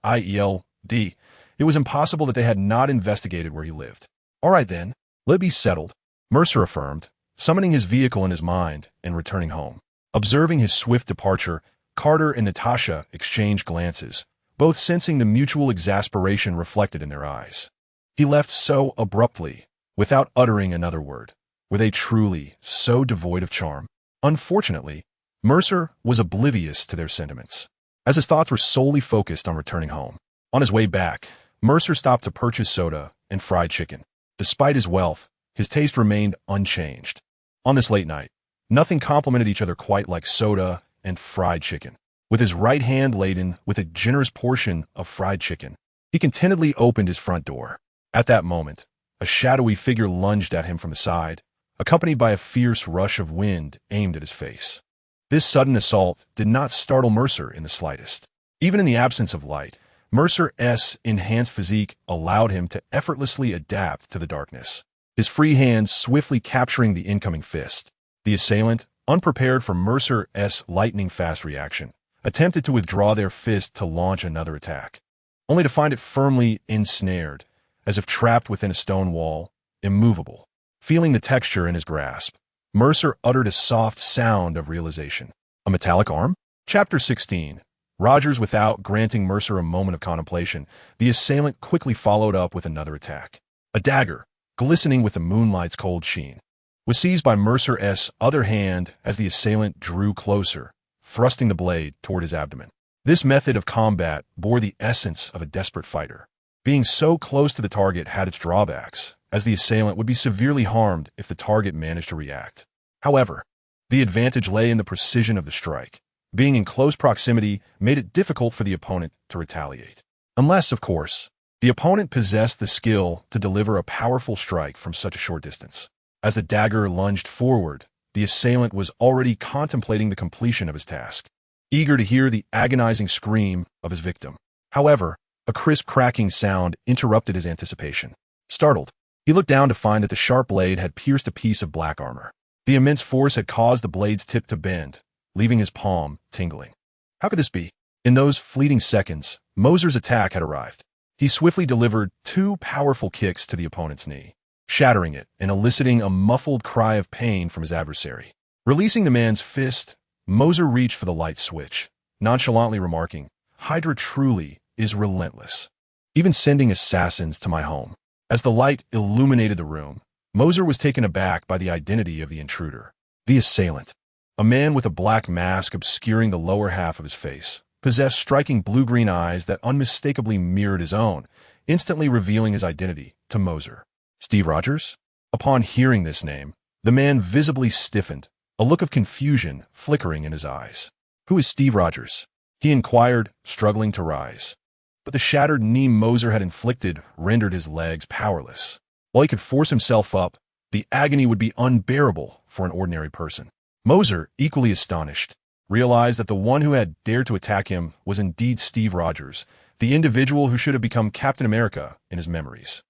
it was impossible that they had not investigated where he lived. "All right then, let it be settled," Mercer affirmed, summoning his vehicle in his mind and returning home. Observing his swift departure, Carter and Natasha exchanged glances, both sensing the mutual exasperation reflected in their eyes. He left so abruptly, without uttering another word. Were they truly so devoid of charm? Unfortunately, Mercer was oblivious to their sentiments, as his thoughts were solely focused on returning home. On his way back, Mercer stopped to purchase soda and fried chicken. Despite his wealth, his taste remained unchanged. On this late night, nothing complemented each other quite like soda and fried chicken. With his right hand laden with a generous portion of fried chicken, he contentedly opened his front door. At that moment, a shadowy figure lunged at him from the side, accompanied by a fierce rush of wind aimed at his face. This sudden assault did not startle Mercer in the slightest. Even in the absence of light, Mercer's enhanced physique allowed him to effortlessly adapt to the darkness, his free hands swiftly capturing the incoming fist. The assailant, unprepared for Mercer's lightning-fast reaction, attempted to withdraw their fist to launch another attack, only to find it firmly ensnared, as if trapped within a stone wall, immovable. Feeling the texture in his grasp, Mercer uttered a soft sound of realization. A metallic arm? Chapter 16. Rogers without granting Mercer a moment of contemplation, the assailant quickly followed up with another attack. A dagger, glistening with the moonlight's cold sheen, was seized by Mercer's other hand as the assailant drew closer, thrusting the blade toward his abdomen. This method of combat bore the essence of a desperate fighter. Being so close to the target had its drawbacks, as the assailant would be severely harmed if the target managed to react. However, the advantage lay in the precision of the strike. Being in close proximity made it difficult for the opponent to retaliate. Unless, of course, the opponent possessed the skill to deliver a powerful strike from such a short distance. As the dagger lunged forward, the assailant was already contemplating the completion of his task, eager to hear the agonizing scream of his victim. However, a crisp cracking sound interrupted his anticipation. Startled, he looked down to find that the sharp blade had pierced a piece of black armor. The immense force had caused the blade's tip to bend, leaving his palm tingling. How could this be? In those fleeting seconds, Moser's attack had arrived. He swiftly delivered two powerful kicks to the opponent's knee, shattering it and eliciting a muffled cry of pain from his adversary. Releasing the man's fist, Mercer reached for the light switch, nonchalantly remarking, "Hydra truly is relentless, even sending assassins to my home." As the light illuminated the room, Mercer was taken aback by the identity of the intruder. The assailant, a man with a black mask obscuring the lower half of his face, possessed striking blue-green eyes that unmistakably mirrored his own, instantly revealing his identity to Mercer. Steve Rogers? Upon hearing this name, the man visibly stiffened, a look of confusion flickering in his eyes. "Who is Steve Rogers?" he inquired, struggling to rise. But the shattered knee Mercer had inflicted rendered his legs powerless. While he could force himself up, the agony would be unbearable for an ordinary person. Mercer, equally astonished, realized that the one who had dared to attack him was indeed Steve Rogers, the individual who should have become Captain America in his memories.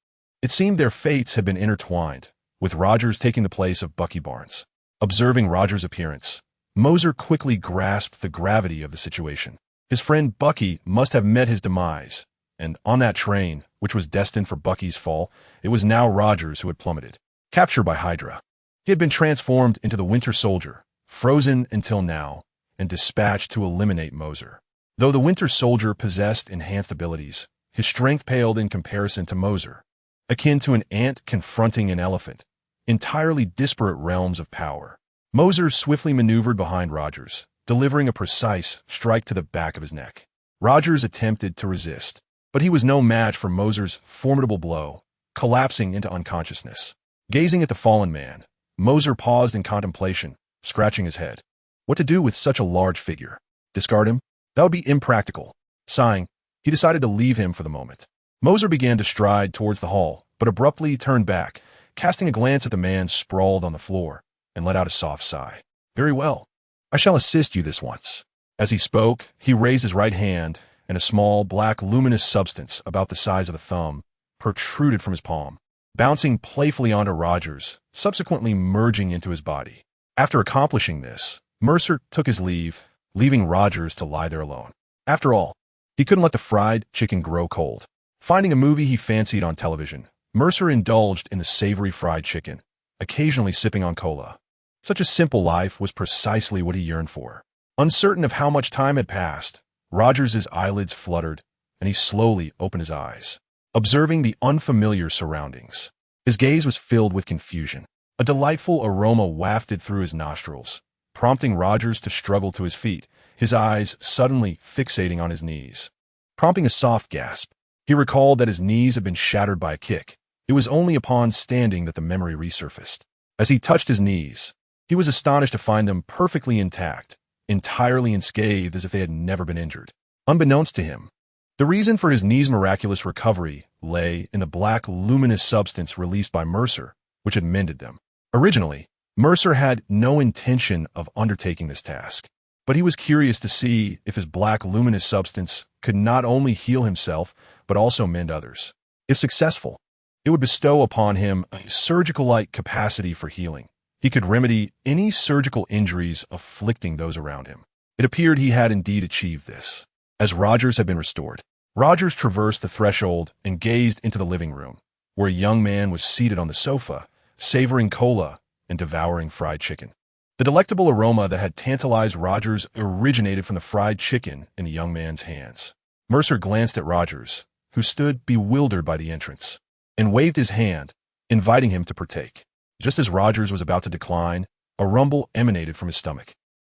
It seemed their fates had been intertwined, with Rogers taking the place of Bucky Barnes. Observing Rogers' appearance, Mercer quickly grasped the gravity of the situation. His friend Bucky must have met his demise, and on that train, which was destined for Bucky's fall, it was now Rogers who had plummeted. Captured by Hydra, he had been transformed into the Winter Soldier, frozen until now, and dispatched to eliminate Mercer. Though the Winter Soldier possessed enhanced abilities, his strength paled in comparison to Mercer, akin to an ant confronting an elephant, entirely disparate realms of power. Mercer swiftly maneuvered behind Rogers, delivering a precise strike to the back of his neck. Rogers attempted to resist, but he was no match for Mercer's formidable blow, collapsing into unconsciousness. Gazing at the fallen man, Mercer paused in contemplation, scratching his head. What to do with such a large figure? Discard him? That would be impractical. Sighing, he decided to leave him for the moment. Mercer began to stride towards the hall, but abruptly turned back, casting a glance at the man sprawled on the floor, and let out a soft sigh. "Very well. I shall assist you this once." As he spoke, he raised his right hand, and a small, black, luminous substance about the size of a thumb protruded from his palm, bouncing playfully onto Rogers, subsequently merging into his body. After accomplishing this, Mercer took his leave, leaving Rogers to lie there alone. After all, he couldn't let the fried chicken grow cold. Finding a movie he fancied on television, Mercer indulged in the savory fried chicken, occasionally sipping on cola. Such a simple life was precisely what he yearned for. Uncertain of how much time had passed, Rogers' eyelids fluttered, and he slowly opened his eyes, observing the unfamiliar surroundings. His gaze was filled with confusion. A delightful aroma wafted through his nostrils, prompting Rogers to struggle to his feet, his eyes suddenly fixating on his knees. Prompting a soft gasp, he recalled that his knees had been shattered by a kick. It was only upon standing that the memory resurfaced. As he touched his knees, he was astonished to find them perfectly intact, entirely unscathed as if they had never been injured. Unbeknownst to him, the reason for his knees' miraculous recovery lay in the black, luminous substance released by Mercer, which had mended them. Originally, Mercer had no intention of undertaking this task, but he was curious to see if his black, luminous substance could not only heal himself, but also mend others. If successful, it would bestow upon him a surgical-like capacity for healing. He could remedy any surgical injuries afflicting those around him. It appeared he had indeed achieved this. As Rogers had been restored, Rogers traversed the threshold and gazed into the living room, where a young man was seated on the sofa, savoring cola and devouring fried chicken. The delectable aroma that had tantalized Rogers originated from the fried chicken in the young man's hands. Mercer glanced at Rogers, who stood bewildered by the entrance, and waved his hand, inviting him to partake. Just as Rogers was about to decline, a rumble emanated from his stomach.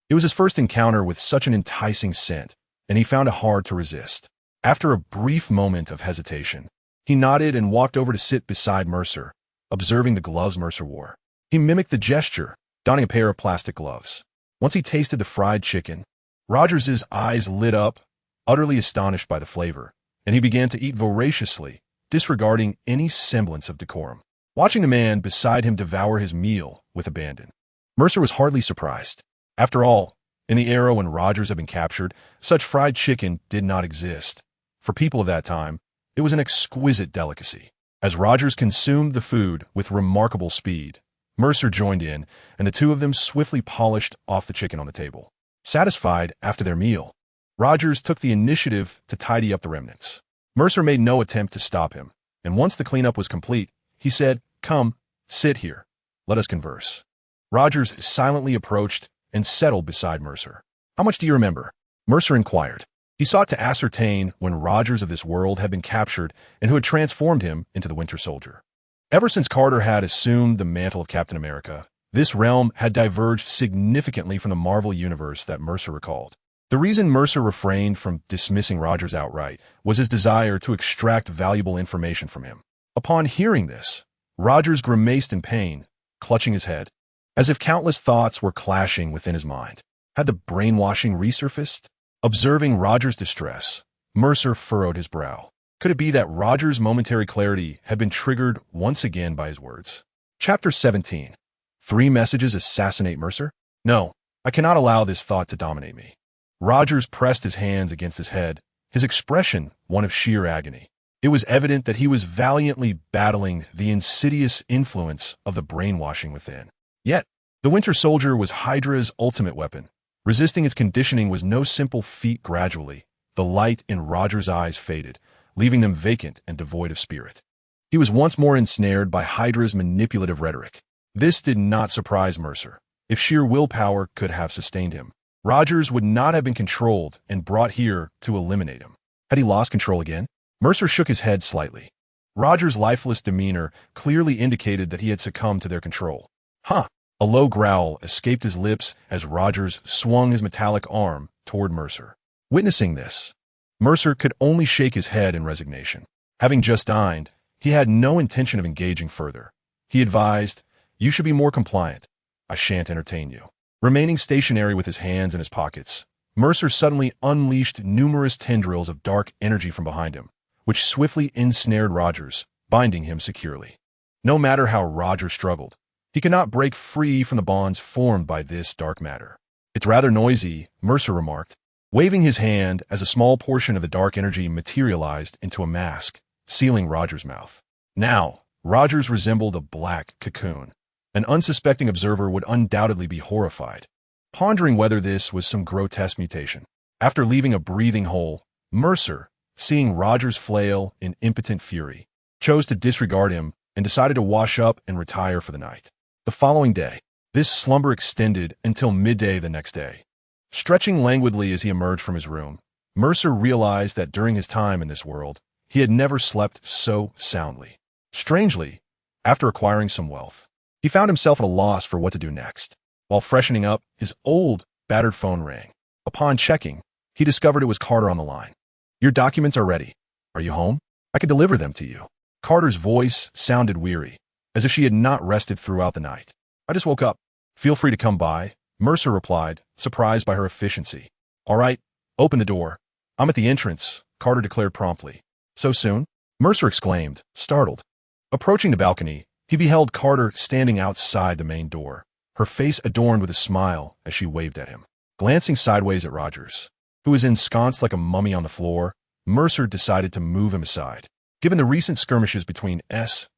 It was his first encounter with such an enticing scent, and he found it hard to resist. After a brief moment of hesitation, he nodded and walked over to sit beside Mercer, observing the gloves Mercer wore. He mimicked the gesture, donning a pair of plastic gloves. Once he tasted the fried chicken, Rogers' eyes lit up, utterly astonished by the flavor, and he began to eat voraciously, disregarding any semblance of decorum. Watching the man beside him devour his meal with abandon, Mercer was hardly surprised. After all, in the era when Rogers had been captured, such fried chicken did not exist. For people of that time, it was an exquisite delicacy. As Rogers consumed the food with remarkable speed, Mercer joined in, and the two of them swiftly polished off the chicken on the table. Satisfied after their meal, Rogers took the initiative to tidy up the remnants. Mercer made no attempt to stop him, and once the cleanup was complete, he said, "Come, sit here. Let us converse." Rogers silently approached and settled beside Mercer. "How much do you remember?" Mercer inquired. He sought to ascertain when Rogers of this world had been captured and who had transformed him into the Winter Soldier. Ever since Carter had assumed the mantle of Captain America, this realm had diverged significantly from the Marvel universe that Mercer recalled. The reason Mercer refrained from dismissing Rogers outright was his desire to extract valuable information from him. Upon hearing this, Rogers grimaced in pain, clutching his head, as if countless thoughts were clashing within his mind. Had the brainwashing resurfaced? Observing Rogers' distress, Mercer furrowed his brow. Could it be that Rogers' momentary clarity had been triggered once again by his words? Chapter 17. 3 messages assassinate Mercer? No, I cannot allow this thought to dominate me. Rogers pressed his hands against his head, his expression one of sheer agony. It was evident that he was valiantly battling the insidious influence of the brainwashing within. Yet, the Winter Soldier was Hydra's ultimate weapon. Resisting its conditioning was no simple feat. Gradually, the light in Rogers' eyes faded, leaving them vacant and devoid of spirit. He was once more ensnared by Hydra's manipulative rhetoric. This did not surprise Mercer. If sheer willpower could have sustained him, Rogers would not have been controlled and brought here to eliminate him. Had he lost control again? Mercer shook his head slightly. Rogers' lifeless demeanor clearly indicated that he had succumbed to their control. Huh! A low growl escaped his lips as Rogers swung his metallic arm toward Mercer. Witnessing this, Mercer could only shake his head in resignation. Having just dined, he had no intention of engaging further. He advised, "You should be more compliant. I shan't entertain you." Remaining stationary with his hands in his pockets, Mercer suddenly unleashed numerous tendrils of dark energy from behind him, which swiftly ensnared Rogers, binding him securely. No matter how Rogers struggled, he could not break free from the bonds formed by this dark matter. "It's rather noisy," Mercer remarked, waving his hand as a small portion of the dark energy materialized into a mask, sealing Rogers' mouth. Now, Rogers resembled a black cocoon. An unsuspecting observer would undoubtedly be horrified, pondering whether this was some grotesque mutation. After leaving a breathing hole, Mercer, seeing Rogers flail in impotent fury, chose to disregard him and decided to wash up and retire for the night. The following day, this slumber extended until midday the next day. Stretching languidly as he emerged from his room, Mercer realized that during his time in this world, he had never slept so soundly. Strangely, after acquiring some wealth, he found himself at a loss for what to do next. While freshening up, his old, battered phone rang. Upon checking, he discovered it was Carter on the line. "Your documents are ready. Are you home? I could deliver them to you." Carter's voice sounded weary, as if she had not rested throughout the night. "I just woke up. Feel free to come by," Mercer replied, surprised by her efficiency. "All right, open the door. I'm at the entrance," Carter declared promptly. "So soon?" Mercer exclaimed, startled. Approaching the balcony, he beheld Carter standing outside the main door, her face adorned with a smile as she waved at him. Glancing sideways at Rogers, who was ensconced like a mummy on the floor, Mercer decided to move him aside. Given the recent skirmishes between SHIELD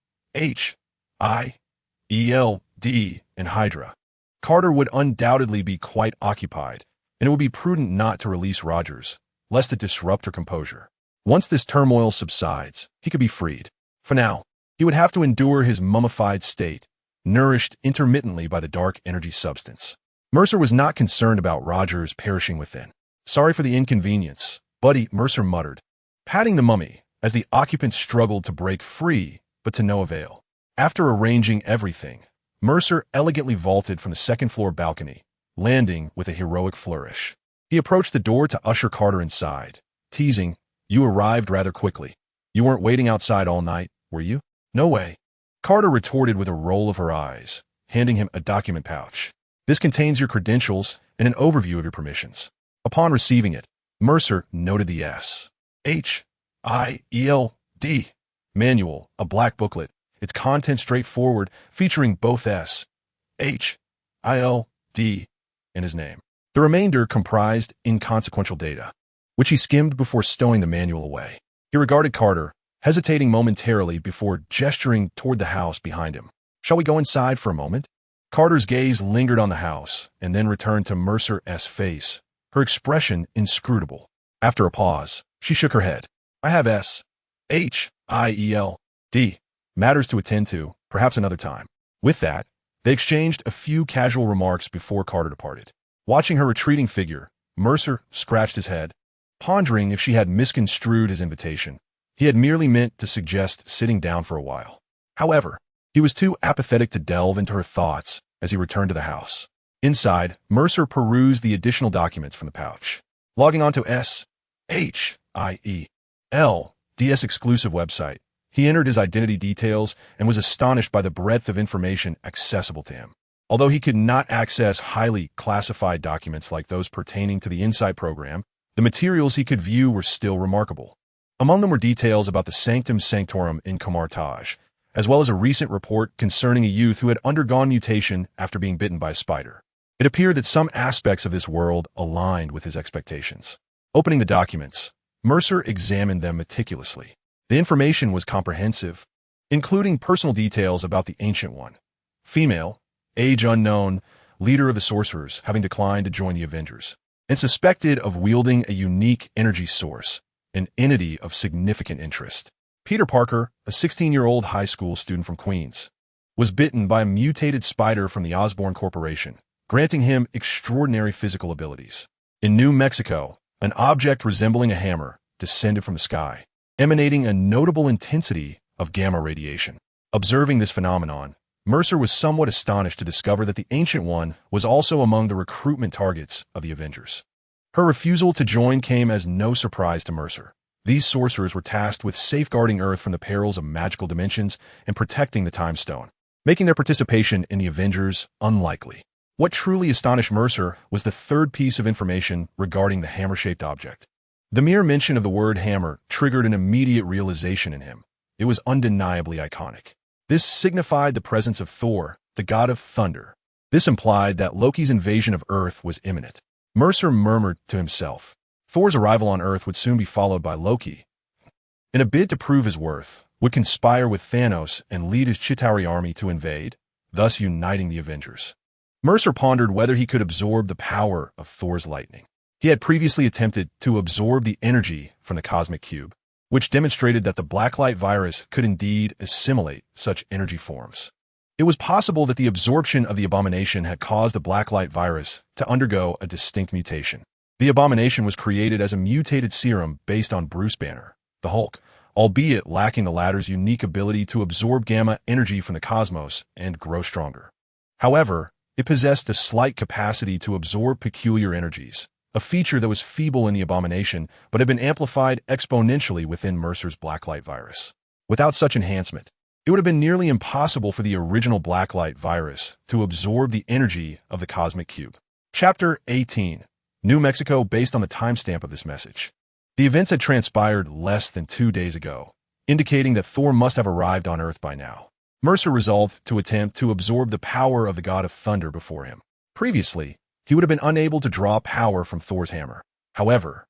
and Hydra, Carter would undoubtedly be quite occupied, and it would be prudent not to release Rogers, lest it disrupt her composure. Once this turmoil subsides, he could be freed. For now, he would have to endure his mummified state, nourished intermittently by the dark energy substance. Mercer was not concerned about Rogers perishing within. "Sorry for the inconvenience, buddy," Mercer muttered, patting the mummy as the occupant struggled to break free, but to no avail. After arranging everything, Mercer elegantly vaulted from the second-floor balcony, landing with a heroic flourish. He approached the door to usher Carter inside, teasing, "You arrived rather quickly. You weren't waiting outside all night, were you?" "No way," Carter retorted with a roll of her eyes, handing him a document pouch. "This contains your credentials and an overview of your permissions." Upon receiving it, Mercer noted the SHIELD manual, a black booklet, its content straightforward, featuring both SHIELD and his name. The remainder comprised inconsequential data, which he skimmed before stowing the manual away. He regarded Carter, hesitating momentarily before gesturing toward the house behind him. "Shall we go inside for a moment?" Carter's gaze lingered on the house and then returned to Mercer's face, her expression inscrutable. After a pause, she shook her head. "I have SHIELD matters to attend to, perhaps another time." With that, They exchanged a few casual remarks before Carter departed. Watching her retreating figure, Mercer scratched his head, pondering if she had misconstrued his invitation. He had merely meant to suggest sitting down for a while. However, he was too apathetic to delve into her thoughts as he returned to the house. Inside, Mercer perused the additional documents from the pouch. Logging onto SHIELD's exclusive website, he entered his identity details and was astonished by the breadth of information accessible to him. Although he could not access highly classified documents like those pertaining to the Insight program, the materials he could view were still remarkable. Among them were details about the Sanctum Sanctorum in Comartage, as well as a recent report concerning a youth who had undergone mutation after being bitten by a spider. It appeared that some aspects of this world aligned with his expectations. Opening the documents, Mercer examined them meticulously. The information was comprehensive, including personal details about the Ancient One. Female, age unknown, leader of the Sorcerers, having declined to join the Avengers, and suspected of wielding a unique energy source, an entity of significant interest. Peter Parker, a 16-year-old high school student from Queens, was bitten by a mutated spider from the Osborn Corporation, granting him extraordinary physical abilities. In New Mexico, an object resembling a hammer descended from the sky, emanating a notable intensity of gamma radiation. Observing this phenomenon, Mercer was somewhat astonished to discover that the Ancient One was also among the recruitment targets of the Avengers. Her refusal to join came as no surprise to Mercer. These sorcerers were tasked with safeguarding Earth from the perils of magical dimensions and protecting the Time Stone, making their participation in the Avengers unlikely. What truly astonished Mercer was the third piece of information regarding the hammer-shaped object. The mere mention of the word hammer triggered an immediate realization in him. It was undeniably iconic. This signified the presence of Thor, the god of thunder. This implied that Loki's invasion of Earth was imminent. Mercer murmured to himself. Thor's arrival on Earth would soon be followed by Loki. In a bid to prove his worth, would conspire with Thanos and lead his Chitauri army to invade, thus uniting the Avengers. Mercer pondered whether he could absorb the power of Thor's lightning. He had previously attempted to absorb the energy from the cosmic cube, which demonstrated that the Blacklight Virus could indeed assimilate such energy forms. It was possible that the absorption of the abomination had caused the Blacklight Virus to undergo a distinct mutation. The abomination was created as a mutated serum based on Bruce Banner, the Hulk, albeit lacking the latter's unique ability to absorb gamma energy from the cosmos and grow stronger. However, it possessed a slight capacity to absorb peculiar energies, a feature that was feeble in the abomination but had been amplified exponentially within Mercer's Blacklight Virus. Without such enhancement, it would have been nearly impossible for the original Blacklight Virus to absorb the energy of the cosmic cube. Chapter 18. New Mexico, based on the timestamp of this message. The events had transpired less than 2 days ago, indicating that Thor must have arrived on Earth by now. Mercer resolved to attempt to absorb the power of the god of thunder before him. Previously, he would have been unable to draw power from Thor's hammer. However,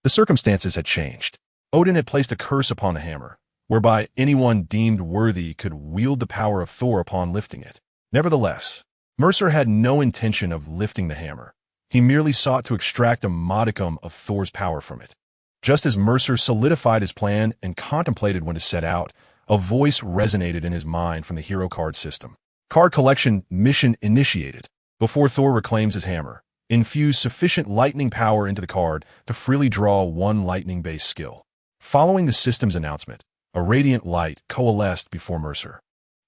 the circumstances had changed. Odin had placed a curse upon the hammer, whereby anyone deemed worthy could wield the power of Thor upon lifting it. Nevertheless, Mercer had no intention of lifting the hammer. He merely sought to extract a modicum of Thor's power from it. Just as Mercer solidified his plan and contemplated when to set out, a voice resonated in his mind from the hero card system. Card collection mission initiated. Before Thor reclaims his hammer, infuse sufficient lightning power into the card to freely draw one lightning-based skill. Following the system's announcement, a radiant light coalesced before Mercer,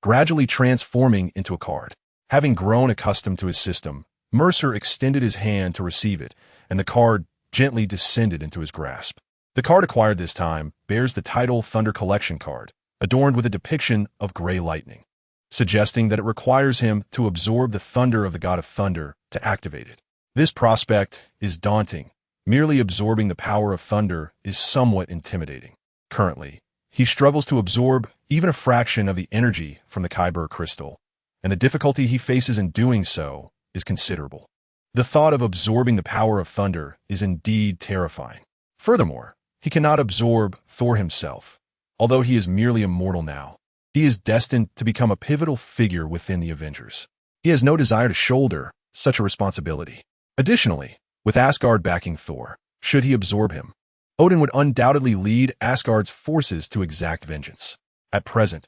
gradually transforming into a card. Having grown accustomed to his system, Mercer extended his hand to receive it, and the card gently descended into his grasp. The card acquired this time bears the title Thunder Collection card, adorned with a depiction of gray lightning, suggesting that it requires him to absorb the thunder of the god of thunder to activate it. This prospect is daunting. Merely absorbing the power of thunder is somewhat intimidating. Currently, he struggles to absorb even a fraction of the energy from the Kyber crystal, and the difficulty he faces in doing so is considerable. The thought of absorbing the power of thunder is indeed terrifying. Furthermore, he cannot absorb Thor himself. Although he is merely a mortal now, he is destined to become a pivotal figure within the Avengers. He has no desire to shoulder such a responsibility. Additionally, with Asgard backing Thor, should he absorb him, Odin would undoubtedly lead Asgard's forces to exact vengeance. At present,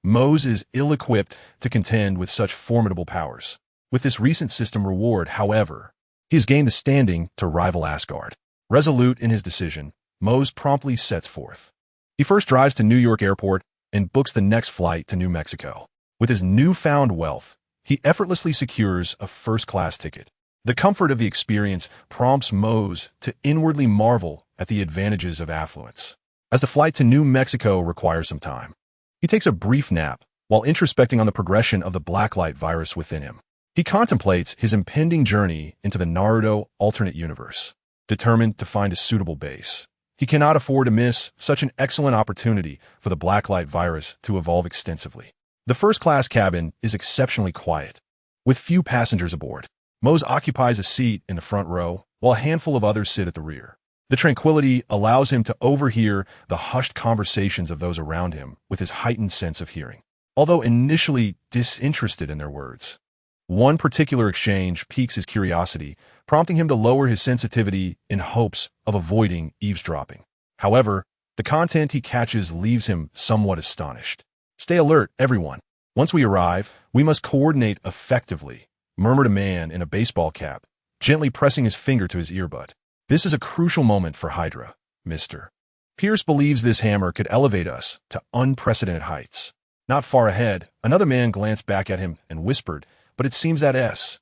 Mose is ill-equipped to contend with such formidable powers. With this recent system reward, however, he has gained the standing to rival Asgard. Resolute in his decision, Mose promptly sets forth. He first drives to New York Airport and books the next flight to New Mexico. With his newfound wealth, he effortlessly secures a first-class ticket. The comfort of the experience prompts Mose to inwardly marvel at the advantages of affluence. As the flight to New Mexico requires some time, he takes a brief nap while introspecting on the progression of the Blacklight Virus within him. He contemplates his impending journey into the Naruto alternate universe, determined to find a suitable base. He cannot afford to miss such an excellent opportunity for the Blacklight Virus to evolve extensively. The first-class cabin is exceptionally quiet, with few passengers aboard. Mose occupies a seat in the front row, while a handful of others sit at the rear. The tranquility allows him to overhear the hushed conversations of those around him with his heightened sense of hearing. Although initially disinterested in their words, one particular exchange piques his curiosity, prompting him to lower his sensitivity in hopes of avoiding eavesdropping. However, the content he catches leaves him somewhat astonished. "Stay alert, everyone. Once we arrive, we must coordinate effectively," murmured a man in a baseball cap, gently pressing his finger to his earbud. "This is a crucial moment for Hydra, Mr. Pierce believes this hammer could elevate us to unprecedented heights." Not far ahead, another man glanced back at him and whispered, "But it seems that S.H.I.L.D.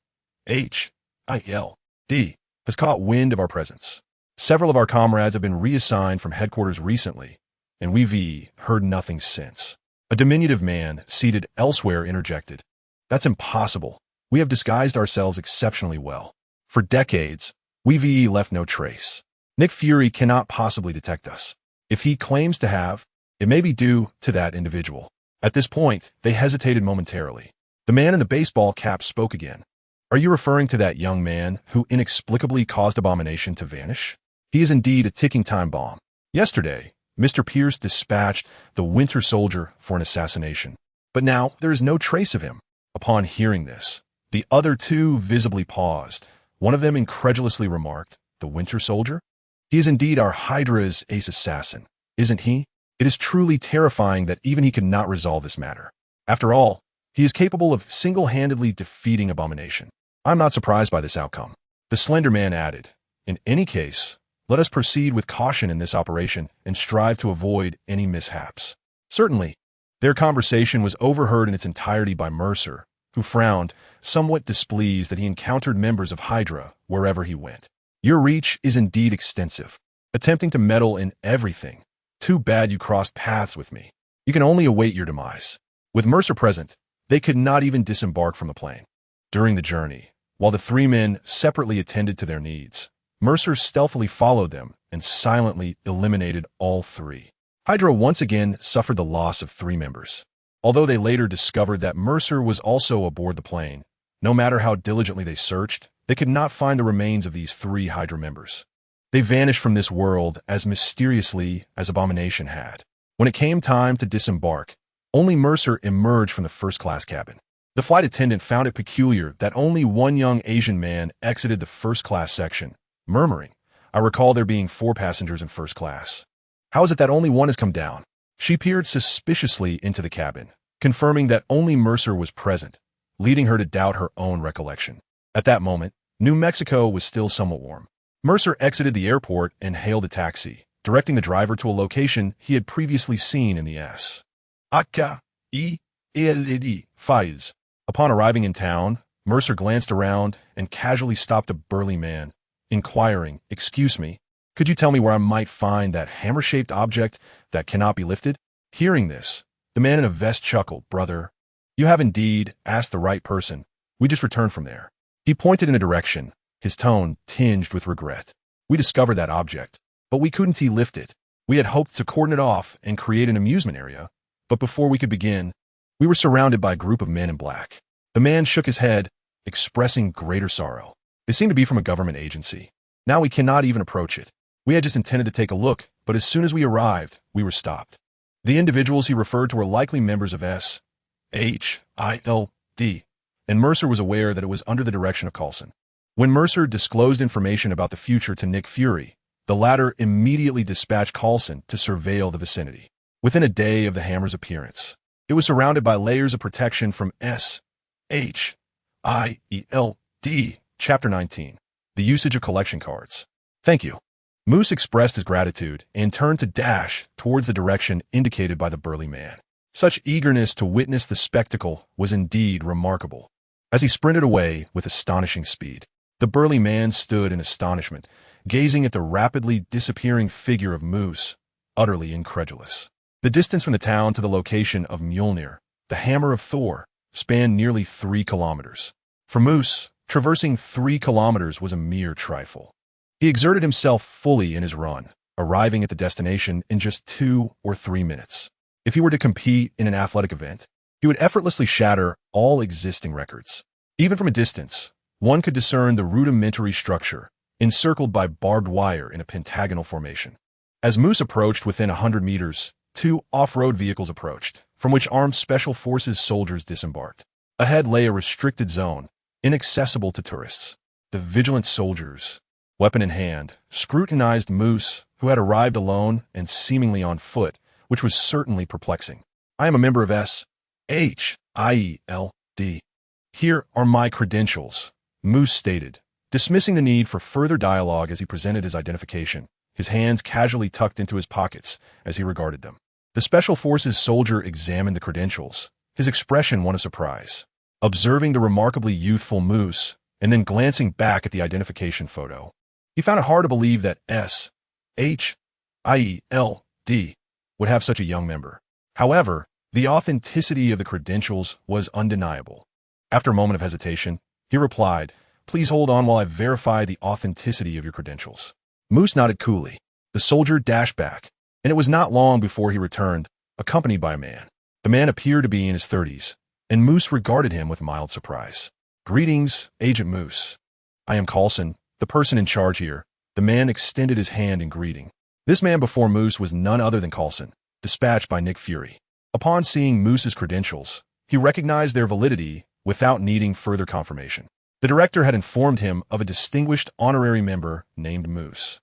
has caught wind of our presence. Several of our comrades have been reassigned from headquarters recently, and we've heard nothing since." A diminutive man seated elsewhere interjected, "That's impossible. We have disguised ourselves exceptionally well. For decades, we've left no trace. Nick Fury cannot possibly detect us. If he claims to have, it may be due to that individual." At this point, they hesitated momentarily. The man in the baseball cap spoke again. "Are you referring to that young man who inexplicably caused Abomination to vanish? He is indeed a ticking time bomb. Yesterday, Mr. Pierce dispatched the Winter Soldier for an assassination, but now there is no trace of him." Upon hearing this, the other two visibly paused. One of them incredulously remarked, "The Winter Soldier? He is indeed our Hydra's ace assassin, isn't he? It is truly terrifying that even he could not resolve this matter. After all, he is capable of single-handedly defeating Abomination. I'm not surprised by this outcome." The slender man added, "In any case, let us proceed with caution in this operation and strive to avoid any mishaps." Certainly, their conversation was overheard in its entirety by Mercer, who frowned, somewhat displeased that he encountered members of Hydra wherever he went. "Your reach is indeed extensive, attempting to meddle in everything. Too bad you crossed paths with me. You can only await your demise." With Mercer present, they could not even disembark from the plane. During the journey, while the three men separately attended to their needs, Mercer stealthily followed them and silently eliminated all three. Hydra once again suffered the loss of 3 members. Although they later discovered that Mercer was also aboard the plane, no matter how diligently they searched, they could not find the remains of these 3 Hydra members. They vanished from this world as mysteriously as Abomination had. When it came time to disembark, only Mercer emerged from the first-class cabin. The flight attendant found it peculiar that only one young Asian man exited the first-class section, murmuring, "I recall there being 4 passengers in first class. How is it that only one has come down?" She peered suspiciously into the cabin, confirming that only Mercer was present, leading her to doubt her own recollection. At that moment, New Mexico was still somewhat warm. Mercer exited the airport and hailed a taxi, directing the driver to a location he had previously seen in the S.H.I.L.D. files. Upon arriving in town, Mercer glanced around and casually stopped a burly man, inquiring, "Excuse me, could you tell me where I might find that hammer-shaped object that cannot be lifted?" Hearing this, the man in a vest chuckled, "Brother, you have indeed asked the right person. We just returned from there." He pointed in a direction, his tone tinged with regret. "We discovered that object, but we couldn't lift it. We had hoped to cordon it off and create an amusement area, but before we could begin, we were surrounded by a group of men in black." The man shook his head, expressing greater sorrow. "They seem to be from a government agency. Now we cannot even approach it. We had just intended to take a look, but as soon as we arrived, we were stopped." The individuals he referred to were likely members of S.H.I.L.D., and Mercer was aware that it was under the direction of Coulson. When Mercer disclosed information about the future to Nick Fury, the latter immediately dispatched Coulson to surveil the vicinity. Within a day of the hammer's appearance, It was surrounded by layers of protection from S-H-I-E-L-D. Chapter 19. The Usage of Collection Cards. Thank you. Moose expressed his gratitude and turned to dash towards the direction indicated by the burly man. Such eagerness to witness the spectacle was indeed remarkable. As he sprinted away with astonishing speed, the burly man stood in astonishment, gazing at the rapidly disappearing figure of Moose, utterly incredulous. The distance from the town to the location of Mjolnir, the hammer of Thor, spanned nearly 3 kilometers. For Moose, traversing 3 kilometers was a mere trifle. He exerted himself fully in his run, arriving at the destination in just 2 or 3 minutes. If he were to compete in an athletic event, he would effortlessly shatter all existing records. Even from a distance, one could discern the rudimentary structure, encircled by barbed wire in a pentagonal formation. As Moose approached within 100 meters, 2 off-road vehicles approached, from which armed Special Forces soldiers disembarked. Ahead lay a restricted zone, inaccessible to tourists. The vigilant soldiers, weapon in hand, scrutinized Moose, who had arrived alone and seemingly on foot, which was certainly perplexing. I am a member of S-H-I-E-L-D. Here are my credentials, Moose stated, dismissing the need for further dialogue as he presented his identification, his hands casually tucked into his pockets as he regarded them. The Special Forces soldier examined the credentials, his expression one of surprise, observing the remarkably youthful Moose and then glancing back at the identification photo. He found it hard to believe that S-H-I-E-L-D would have such a young member. However, the authenticity of the credentials was undeniable. After a moment of hesitation, he replied, "Please hold on while I verify the authenticity of your credentials." Moose nodded coolly. The soldier dashed back, and it was not long before he returned, accompanied by a man. The man appeared to be in his 30s, and Moose regarded him with mild surprise. "Greetings, Agent Moose. I am Coulson, the person in charge here." The man extended his hand in greeting. This man before Moose was none other than Coulson, dispatched by Nick Fury. Upon seeing Moose's credentials, he recognized their validity without needing further confirmation. The director had informed him of a distinguished honorary member named Moose,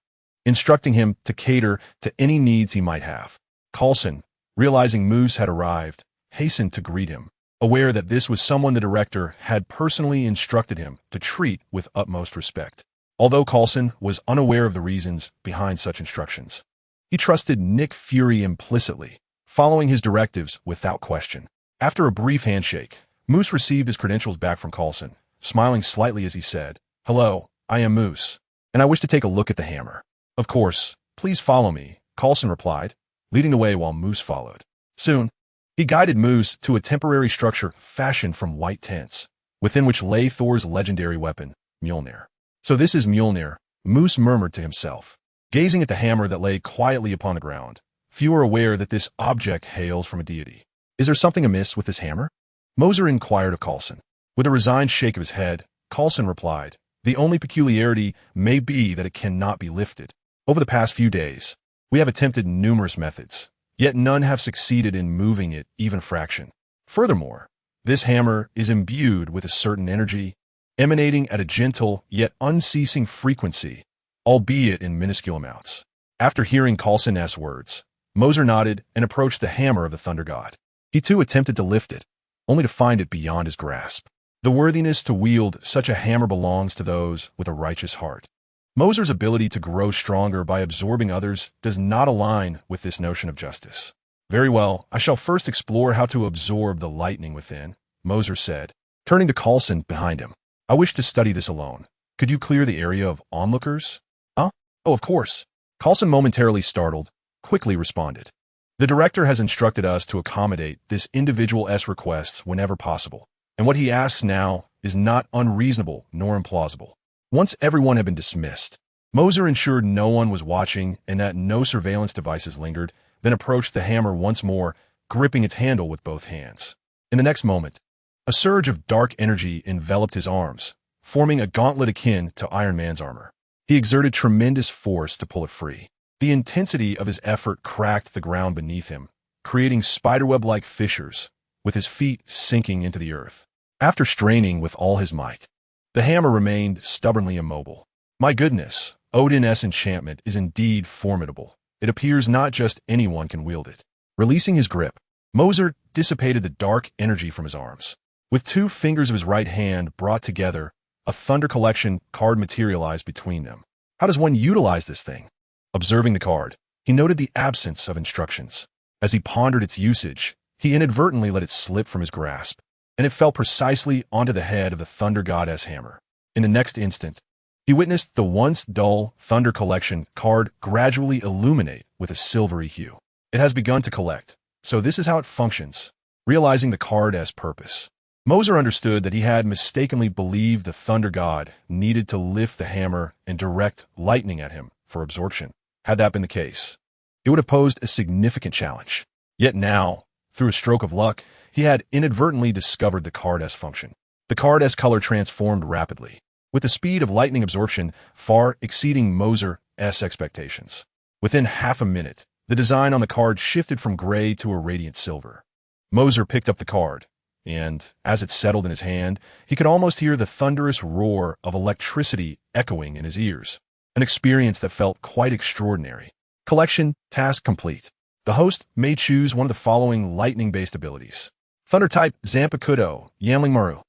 instructing him to cater to any needs he might have. Coulson, realizing Moose had arrived, hastened to greet him, aware that this was someone the director had personally instructed him to treat with utmost respect. Although Coulson was unaware of the reasons behind such instructions, he trusted Nick Fury implicitly, following his directives without question. After a brief handshake, Moose received his credentials back from Coulson, smiling slightly as he said, "Hello, I am Moose, and I wish to take a look at the hammer." "Of course, please follow me," Coulson replied, leading the way while Moose followed. Soon, he guided Moose to a temporary structure fashioned from white tents, within which lay Thor's legendary weapon, Mjolnir. "So this is Mjolnir," Moose murmured to himself, gazing at the hammer that lay quietly upon the ground. Few are aware that this object hails from a deity. "Is there something amiss with this hammer?" Mercer inquired of Coulson. With a resigned shake of his head, Coulson replied, "The only peculiarity may be that it cannot be lifted. Over the past few days, we have attempted numerous methods, yet none have succeeded in moving it even a fraction. Furthermore, this hammer is imbued with a certain energy, emanating at a gentle yet unceasing frequency, albeit in minuscule amounts." After hearing Coulson's words, Mercer nodded and approached the hammer of the Thunder God. He too attempted to lift it, only to find it beyond his grasp. The worthiness to wield such a hammer belongs to those with a righteous heart. Mercer's ability to grow stronger by absorbing others does not align with this notion of justice. "Very well, I shall first explore how to absorb the lightning within," Mercer said, turning to Coulson behind him. "I wish to study this alone. Could you clear the area of onlookers?" "Huh? Oh, of course." Coulson, momentarily startled, quickly responded. "The director has instructed us to accommodate this individual's requests whenever possible, and what he asks now is not unreasonable nor implausible." Once everyone had been dismissed, Mercer ensured no one was watching and that no surveillance devices lingered, then approached the hammer once more, gripping its handle with both hands. In the next moment, a surge of dark energy enveloped his arms, forming a gauntlet akin to Iron Man's armor. He exerted tremendous force to pull it free. The intensity of his effort cracked the ground beneath him, creating spiderweb-like fissures, with his feet sinking into the earth. After straining with all his might, the hammer remained stubbornly immobile. My goodness, Odin's enchantment is indeed formidable. It appears not just anyone can wield it. Releasing his grip, Mercer dissipated the dark energy from his arms. With 2 fingers of his right hand brought together, a Thunder Collection card materialized between them. How does one utilize this thing? Observing the card, he noted the absence of instructions. As he pondered its usage, he inadvertently let it slip from his grasp, and it fell precisely onto the head of the Thunder Goddess hammer. In the next instant, he witnessed the once dull Thunder Collection card gradually illuminate with a silvery hue. It has begun to collect, so this is how it functions. Realizing the card as purpose, Mercer understood that he had mistakenly believed the Thunder God needed to lift the hammer and direct lightning at him for absorption. Had that been the case, it would have posed a significant challenge. Yet now, through a stroke of luck, he had inadvertently discovered the card S function. The card S color transformed rapidly, with the speed of lightning absorption far exceeding Mercer's expectations. Within half a minute, the design on the card shifted from gray to a radiant silver. Mercer picked up the card, and as it settled in his hand, he could almost hear the thunderous roar of electricity echoing in his ears, an experience that felt quite extraordinary. Collection task complete. The host may choose one of the following lightning-based abilities. Thunder type Zanpakudo, Yanling Maru.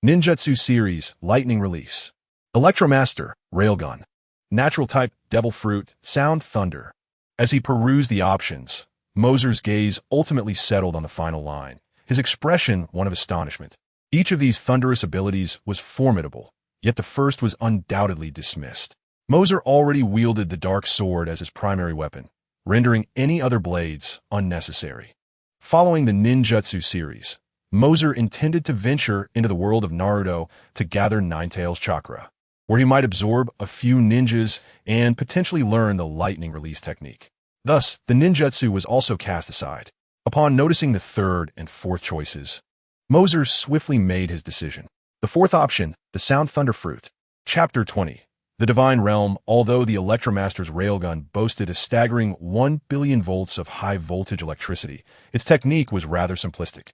Ninjutsu series, lightning release. Electromaster, railgun. Natural type Devil Fruit, sound thunder. As he perused the options, Mercer's gaze ultimately settled on the final line, his expression one of astonishment. Each of these thunderous abilities was formidable, yet the first was undoubtedly dismissed. Mercer already wielded the dark sword as his primary weapon, rendering any other blades unnecessary. Following the ninjutsu series, Mercer intended to venture into the world of Naruto to gather Ninetales chakra, where he might absorb a few ninjas and potentially learn the lightning release technique. Thus, the ninjutsu was also cast aside. Upon noticing the third and fourth choices, Mercer swiftly made his decision. The fourth option, the Sound Thunder Fruit. Chapter 20. The Divine Realm. Although the Electromaster's railgun boasted a staggering 1 billion volts of high-voltage electricity, its technique was rather simplistic,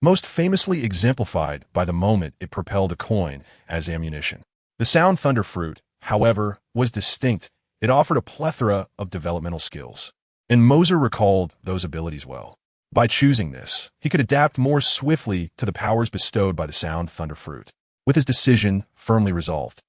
most famously exemplified by the moment it propelled a coin as ammunition. The Sound Thunder Fruit, however, was distinct. It offered a plethora of developmental skills, and Mercer recalled those abilities well. By choosing this, he could adapt more swiftly to the powers bestowed by the Sound Thunder Fruit. With his decision firmly resolved,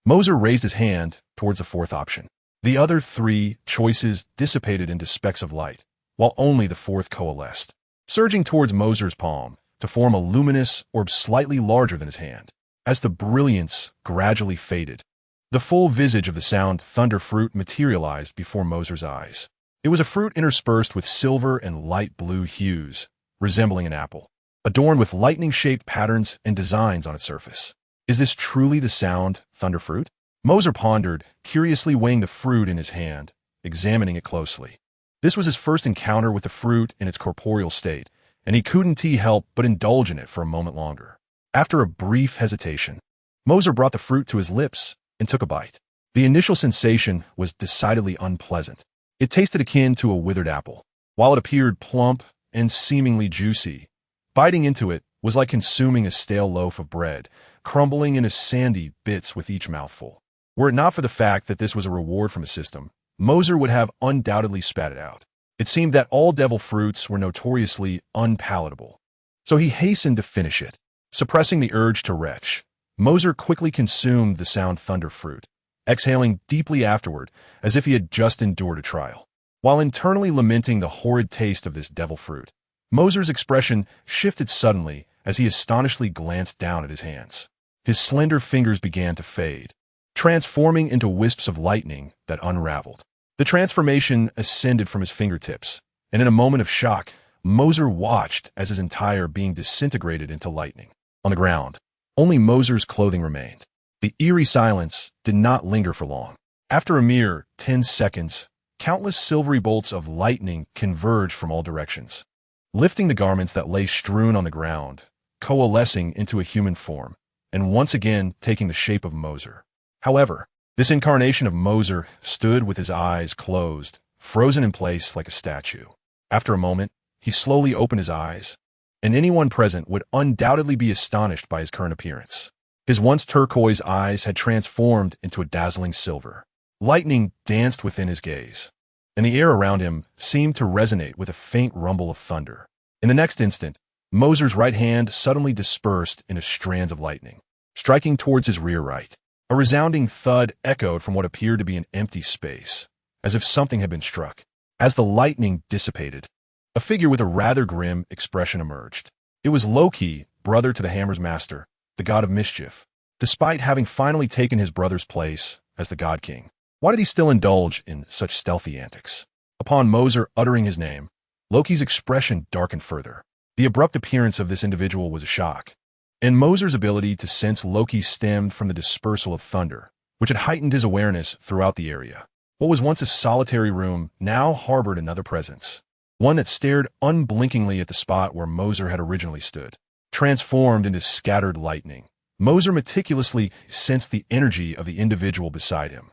Mercer raised his hand towards the fourth option. The other 3 choices dissipated into specks of light, while only the fourth coalesced, surging towards Mercer's palm to form a luminous orb slightly larger than his hand. As the brilliance gradually faded, the full visage of the Sound Thunder Fruit materialized before Mercer's eyes. It was a fruit interspersed with silver and light blue hues, resembling an apple, adorned with lightning-shaped patterns and designs on its surface. Is this truly the Sound Thunder Fruit? Mercer pondered, curiously weighing the fruit in his hand, examining it closely. This was his first encounter with the fruit in its corporeal state, and he couldn't help but indulge in it for a moment longer. After a brief hesitation, Mercer brought the fruit to his lips and took a bite. The initial sensation was decidedly unpleasant. It tasted akin to a withered apple. While it appeared plump and seemingly juicy, biting into it was like consuming a stale loaf of bread, crumbling into sandy bits with each mouthful. Were it not for the fact that this was a reward from a system, Mercer would have undoubtedly spat it out. It seemed that all devil fruits were notoriously unpalatable, so he hastened to finish it. Suppressing the urge to retch, Mercer quickly consumed the Sound Thunder Fruit, exhaling deeply afterward as if he had just endured a trial. While internally lamenting the horrid taste of this devil fruit, Mercer's expression shifted suddenly as he astonishedly glanced down at his hands. His slender fingers began to fade, transforming into wisps of lightning that unraveled. The transformation ascended from his fingertips, and in a moment of shock, Mercer watched as his entire being disintegrated into lightning. On the ground, only Mercer's clothing remained. The eerie silence did not linger for long. After a mere 10 seconds, countless silvery bolts of lightning converged from all directions, lifting the garments that lay strewn on the ground, coalescing into a human form, and once again taking the shape of Mercer. However, this incarnation of Mercer stood with his eyes closed, frozen in place like a statue. After a moment, he slowly opened his eyes, and anyone present would undoubtedly be astonished by his current appearance. His once turquoise eyes had transformed into a dazzling silver. Lightning danced within his gaze, and the air around him seemed to resonate with a faint rumble of thunder. In the next instant, Mercer's right hand suddenly dispersed into strands of lightning, striking towards his rear right. A resounding thud echoed from what appeared to be an empty space, as if something had been struck. As the lightning dissipated, a figure with a rather grim expression emerged. It was Loki, brother to the hammer's master, the god of mischief, despite having finally taken his brother's place as the god king. Why did he still indulge in such stealthy antics? Upon Mercer uttering his name, Loki's expression darkened further. The abrupt appearance of this individual was a shock, and Mercer's ability to sense Loki stemmed from the dispersal of thunder, which had heightened his awareness throughout the area. What was once a solitary room now harbored another presence, one that stared unblinkingly at the spot where Mercer had originally stood. Transformed into scattered lightning, Mercer meticulously sensed the energy of the individual beside him,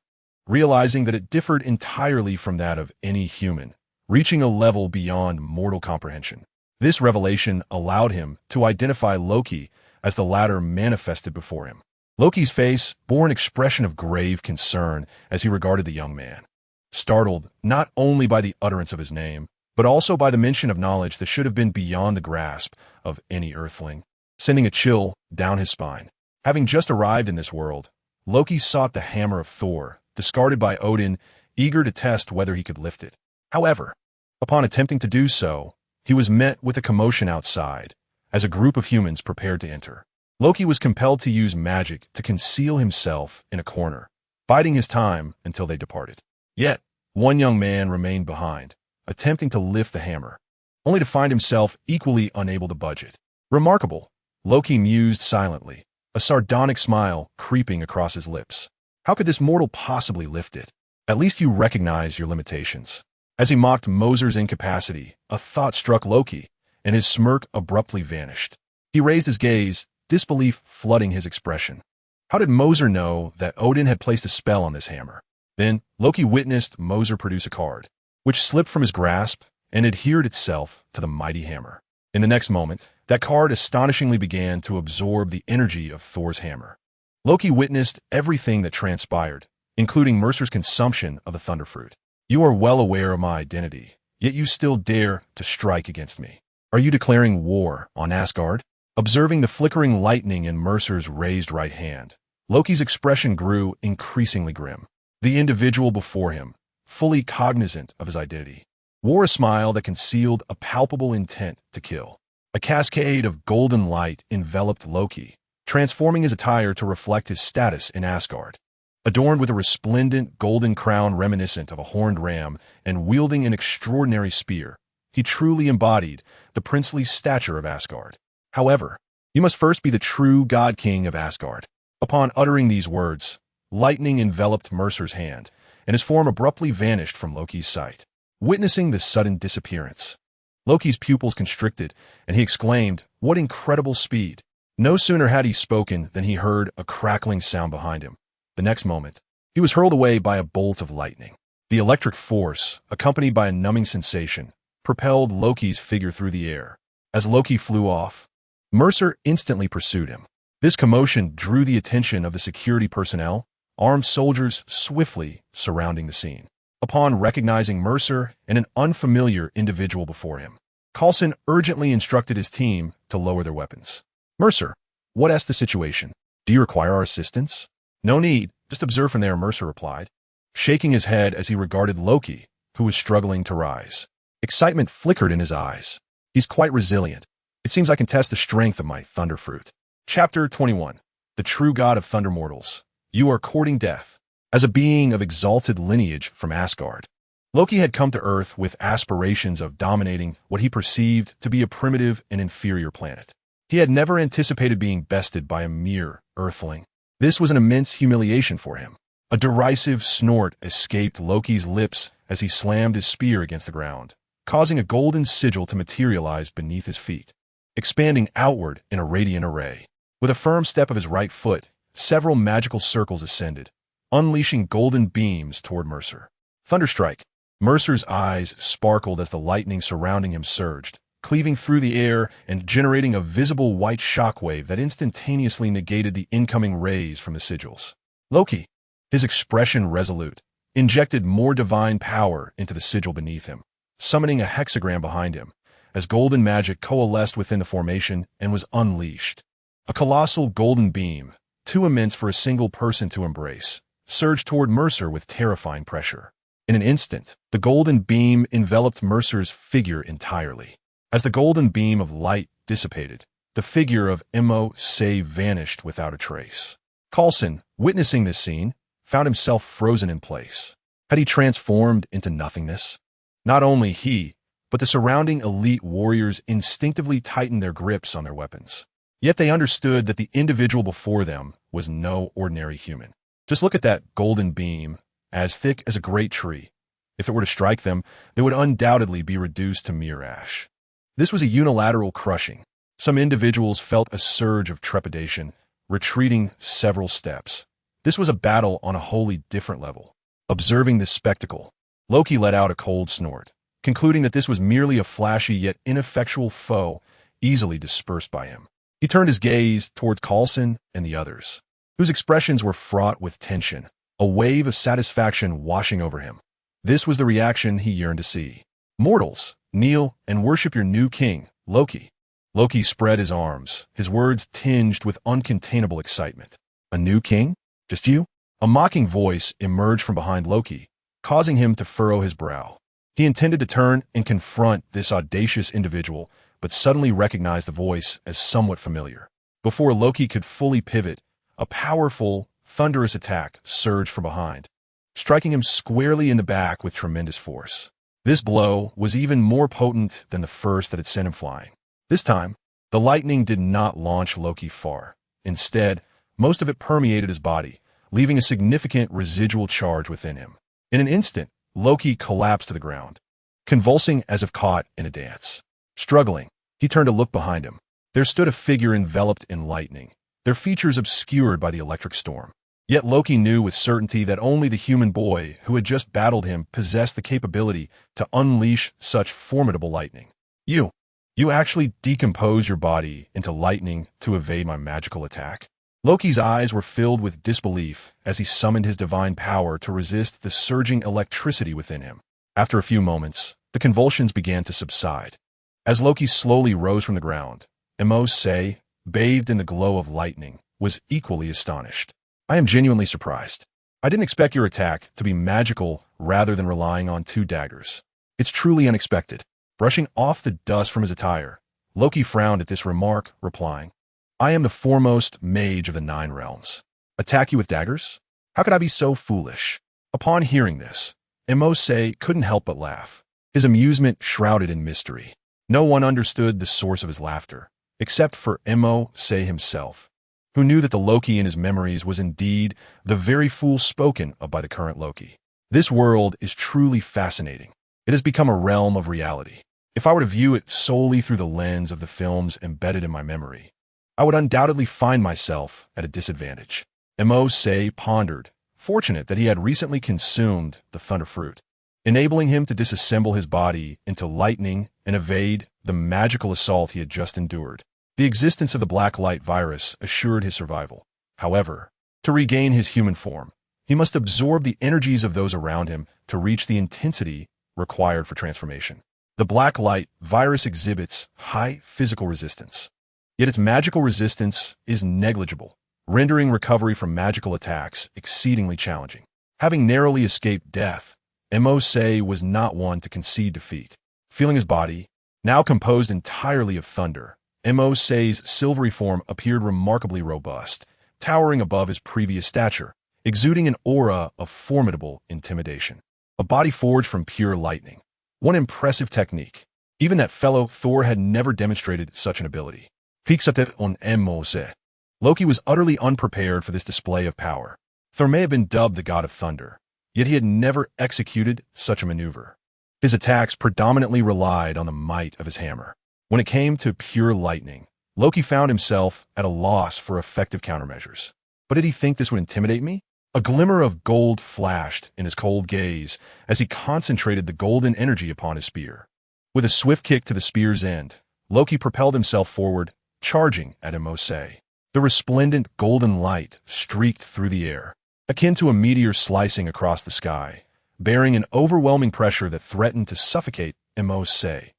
realizing that it differed entirely from that of any human, reaching a level beyond mortal comprehension. This revelation allowed him to identify Loki as the latter manifested before him. Loki's face bore an expression of grave concern as he regarded the young man, startled not only by the utterance of his name, but also by the mention of knowledge that should have been beyond the grasp of any earthling, sending a chill down his spine. Having just arrived in this world, Loki sought the hammer of Thor, discarded by Odin, eager to test whether he could lift it. However, upon attempting to do so, he was met with a commotion outside, as a group of humans prepared to enter. Loki was compelled to use magic to conceal himself in a corner, biding his time until they departed. Yet, one young man remained behind, attempting to lift the hammer, only to find himself equally unable to budge it. Remarkable, Loki mused silently, a sardonic smile creeping across his lips. How could this mortal possibly lift it? At least you recognize your limitations. As he mocked Mercer's incapacity, a thought struck Loki, and his smirk abruptly vanished. He raised his gaze, disbelief flooding his expression. How did Mercer know that Odin had placed a spell on this hammer? Then, Loki witnessed Mercer produce a card, which slipped from his grasp and adhered itself to the mighty hammer. In the next moment, that card astonishingly began to absorb the energy of Thor's hammer. Loki witnessed everything that transpired, including Mercer's consumption of the Thunderfruit. You are well aware of my identity, yet you still dare to strike against me. Are you declaring war on Asgard? Observing the flickering lightning in Mercer's raised right hand, Loki's expression grew increasingly grim. The individual before him, fully cognizant of his identity, wore a smile that concealed a palpable intent to kill. A cascade of golden light enveloped Loki, transforming his attire to reflect his status in Asgard. Adorned with a resplendent golden crown reminiscent of a horned ram and wielding an extraordinary spear, he truly embodied the princely stature of Asgard. However, you must first be the true God King of Asgard. Upon uttering these words, lightning enveloped Mercer's hand, and his form abruptly vanished from Loki's sight. Witnessing this sudden disappearance, Loki's pupils constricted, and he exclaimed, "What incredible speed!" No sooner had he spoken than he heard a crackling sound behind him. The next moment, he was hurled away by a bolt of lightning. The electric force, accompanied by a numbing sensation, propelled Loki's figure through the air. As Loki flew off, Mercer instantly pursued him. This commotion drew the attention of the security personnel, armed soldiers swiftly surrounding the scene. Upon recognizing Mercer and an unfamiliar individual before him, Coulson urgently instructed his team to lower their weapons. "Mercer, what's the situation? Do you require our assistance?" "No need, just observe from there," Mercer replied, shaking his head as he regarded Loki, who was struggling to rise. Excitement flickered in his eyes. "He's quite resilient. It seems I can test the strength of my Thunderfruit." Chapter 21. The True God of Thunder Mortals. You are courting death. As a being of exalted lineage from Asgard, Loki had come to Earth with aspirations of dominating what he perceived to be a primitive and inferior planet. He had never anticipated being bested by a mere earthling. This was an immense humiliation for him. A derisive snort escaped Loki's lips as he slammed his spear against the ground, causing a golden sigil to materialize beneath his feet, expanding outward in a radiant array. With a firm step of his right foot, several magical circles ascended, unleashing golden beams toward Mercer. Thunderstrike! Mercer's eyes sparkled as the lightning surrounding him surged, cleaving through the air and generating a visible white shockwave that instantaneously negated the incoming rays from the sigils. Loki, his expression resolute, injected more divine power into the sigil beneath him, summoning a hexagram behind him, as golden magic coalesced within the formation and was unleashed. A colossal golden beam, too immense for a single person to embrace, surged toward Mercer with terrifying pressure. In an instant, the golden beam enveloped Mercer's figure entirely. As the golden beam of light dissipated, the figure of Mercer vanished without a trace. Coulson, witnessing this scene, found himself frozen in place. Had he transformed into nothingness? Not only he, but the surrounding elite warriors instinctively tightened their grips on their weapons. Yet they understood that the individual before them was no ordinary human. Just look at that golden beam, as thick as a great tree. If it were to strike them, they would undoubtedly be reduced to mere ash. This was a unilateral crushing. Some individuals felt a surge of trepidation, retreating several steps. This was a battle on a wholly different level. Observing this spectacle, Loki let out a cold snort, concluding that this was merely a flashy yet ineffectual foe, easily dispersed by him. He turned his gaze towards Coulson and the others, whose expressions were fraught with tension, a wave of satisfaction washing over him. This was the reaction he yearned to see. "Mortals, kneel and worship your new king, Loki." Loki spread his arms, his words tinged with uncontainable excitement. "A new king? Just you?" A mocking voice emerged from behind Loki, causing him to furrow his brow. He intended to turn and confront this audacious individual, but suddenly recognized the voice as somewhat familiar. Before Loki could fully pivot, a powerful, thunderous attack surged from behind, striking him squarely in the back with tremendous force. This blow was even more potent than the first that had sent him flying. This time, the lightning did not launch Loki far. Instead, most of it permeated his body, leaving a significant residual charge within him. In an instant, Loki collapsed to the ground, convulsing as if caught in a dance. Struggling, he turned to look behind him. There stood a figure enveloped in lightning, their features obscured by the electric storm. Yet Loki knew with certainty that only the human boy who had just battled him possessed the capability to unleash such formidable lightning. You actually decompose your body into lightning to evade my magical attack?" Loki's eyes were filled with disbelief as he summoned his divine power to resist the surging electricity within him. After a few moments, the convulsions began to subside. As Loki slowly rose from the ground, Mercer, bathed in the glow of lightning, was equally astonished. "I am genuinely surprised. I didn't expect your attack to be magical rather than relying on 2 daggers. It's truly unexpected." Brushing off the dust from his attire, Loki frowned at this remark, replying, "I am the foremost mage of the 9 realms. Attack you with daggers? How could I be so foolish?" Upon hearing this, Mercer couldn't help but laugh, his amusement shrouded in mystery. No one understood the source of his laughter, except for Mercer himself, who knew that the Loki in his memories was indeed the very fool spoken of by the current Loki. This world is truly fascinating. It has become a realm of reality. If I were to view it solely through the lens of the films embedded in my memory, I would undoubtedly find myself at a disadvantage. Mercer pondered, fortunate that he had recently consumed the thunder fruit, enabling him to disassemble his body into lightning and evade the magical assault he had just endured. The existence of the Blacklight Virus assured his survival. However, to regain his human form, he must absorb the energies of those around him to reach the intensity required for transformation. The Blacklight Virus exhibits high physical resistance, yet its magical resistance is negligible, rendering recovery from magical attacks exceedingly challenging. Having narrowly escaped death, Mercer was not one to concede defeat. Feeling his body, now composed entirely of thunder, Mercer's silvery form appeared remarkably robust, towering above his previous stature, exuding an aura of formidable intimidation. A body forged from pure lightning. One impressive technique. Even that fellow Thor had never demonstrated such an ability. Fixate on Mercer. Loki was utterly unprepared for this display of power. Thor may have been dubbed the god of thunder, yet he had never executed such a maneuver. His attacks predominantly relied on the might of his hammer. When it came to pure lightning, Loki found himself at a loss for effective countermeasures. But did he think this would intimidate me? A glimmer of gold flashed in his cold gaze as he concentrated the golden energy upon his spear. With a swift kick to the spear's end, Loki propelled himself forward, charging at Mercer. The resplendent golden light streaked through the air, akin to a meteor slicing across the sky, bearing an overwhelming pressure that threatened to suffocate Mercer.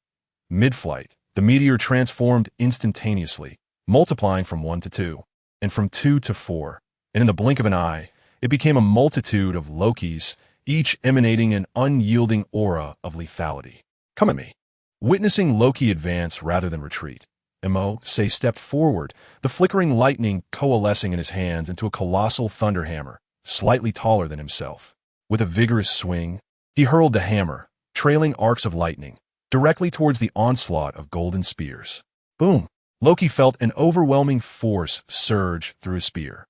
Mid-flight, the meteor transformed instantaneously, multiplying from 1 to 2, and from 2 to 4, and in the blink of an eye, it became a multitude of Lokis, each emanating an unyielding aura of lethality. Come at me. Witnessing Loki advance rather than retreat, Mercer stepped forward, the flickering lightning coalescing in his hands into a colossal thunder hammer, slightly taller than himself. With a vigorous swing, he hurled the hammer, trailing arcs of lightning, directly towards the onslaught of golden spears. Boom! Loki felt an overwhelming force surge through his spear.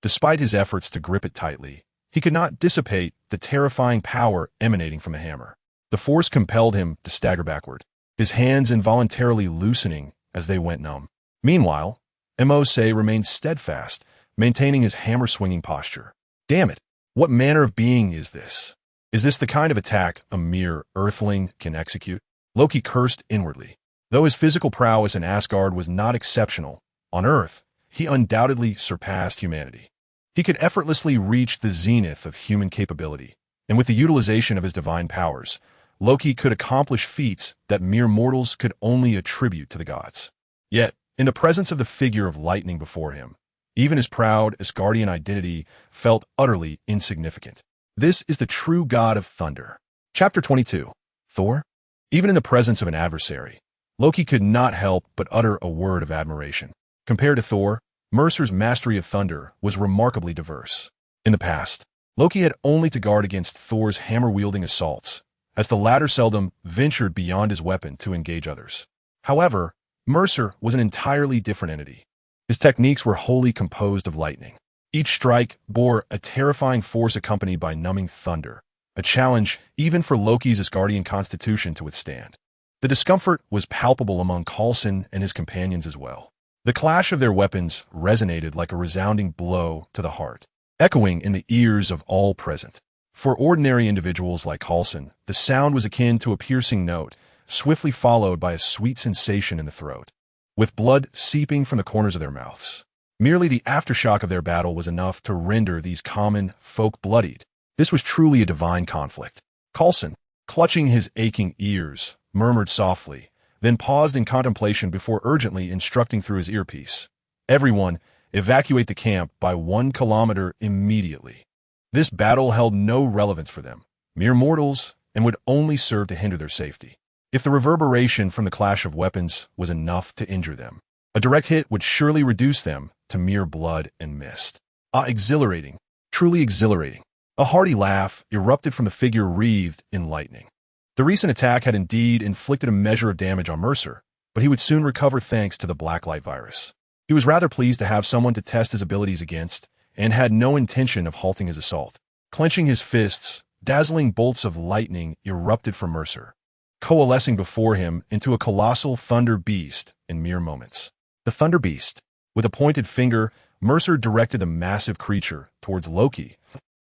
Despite his efforts to grip it tightly, he could not dissipate the terrifying power emanating from the hammer. The force compelled him to stagger backward, his hands involuntarily loosening as they went numb. Meanwhile, Mercer remained steadfast, maintaining his hammer-swinging posture. Damn it! What manner of being is this? Is this the kind of attack a mere earthling can execute? Loki cursed inwardly. Though his physical prowess in Asgard was not exceptional, on Earth, he undoubtedly surpassed humanity. He could effortlessly reach the zenith of human capability, and with the utilization of his divine powers, Loki could accomplish feats that mere mortals could only attribute to the gods. Yet, in the presence of the figure of lightning before him, even his proud Asgardian identity felt utterly insignificant. This is the true god of thunder. Chapter 22. Thor? Even in the presence of an adversary, Loki could not help but utter a word of admiration. Compared to Thor, Mercer's mastery of thunder was remarkably diverse. In the past, Loki had only to guard against Thor's hammer-wielding assaults, as the latter seldom ventured beyond his weapon to engage others. However, Mercer was an entirely different entity. His techniques were wholly composed of lightning. Each strike bore a terrifying force accompanied by numbing thunder, a challenge even for Loki's Asgardian constitution to withstand. The discomfort was palpable among Coulson and his companions as well. The clash of their weapons resonated like a resounding blow to the heart, echoing in the ears of all present. For ordinary individuals like Coulson, the sound was akin to a piercing note, swiftly followed by a sweet sensation in the throat, with blood seeping from the corners of their mouths. Merely the aftershock of their battle was enough to render these common folk bloodied. This was truly a divine conflict. Coulson, clutching his aching ears, murmured softly, then paused in contemplation before urgently instructing through his earpiece. Everyone, evacuate the camp by 1 kilometer immediately. This battle held no relevance for them, mere mortals, and would only serve to hinder their safety. If the reverberation from the clash of weapons was enough to injure them, a direct hit would surely reduce them to mere blood and mist. Exhilarating, truly exhilarating. A hearty laugh erupted from the figure wreathed in lightning. The recent attack had indeed inflicted a measure of damage on Mercer, but he would soon recover thanks to the Blacklight Virus. He was rather pleased to have someone to test his abilities against, and had no intention of halting his assault. Clenching his fists, dazzling bolts of lightning erupted from Mercer, coalescing before him into a colossal thunder beast in mere moments. The thunder beast. With a pointed finger, Mercer directed the massive creature towards Loki.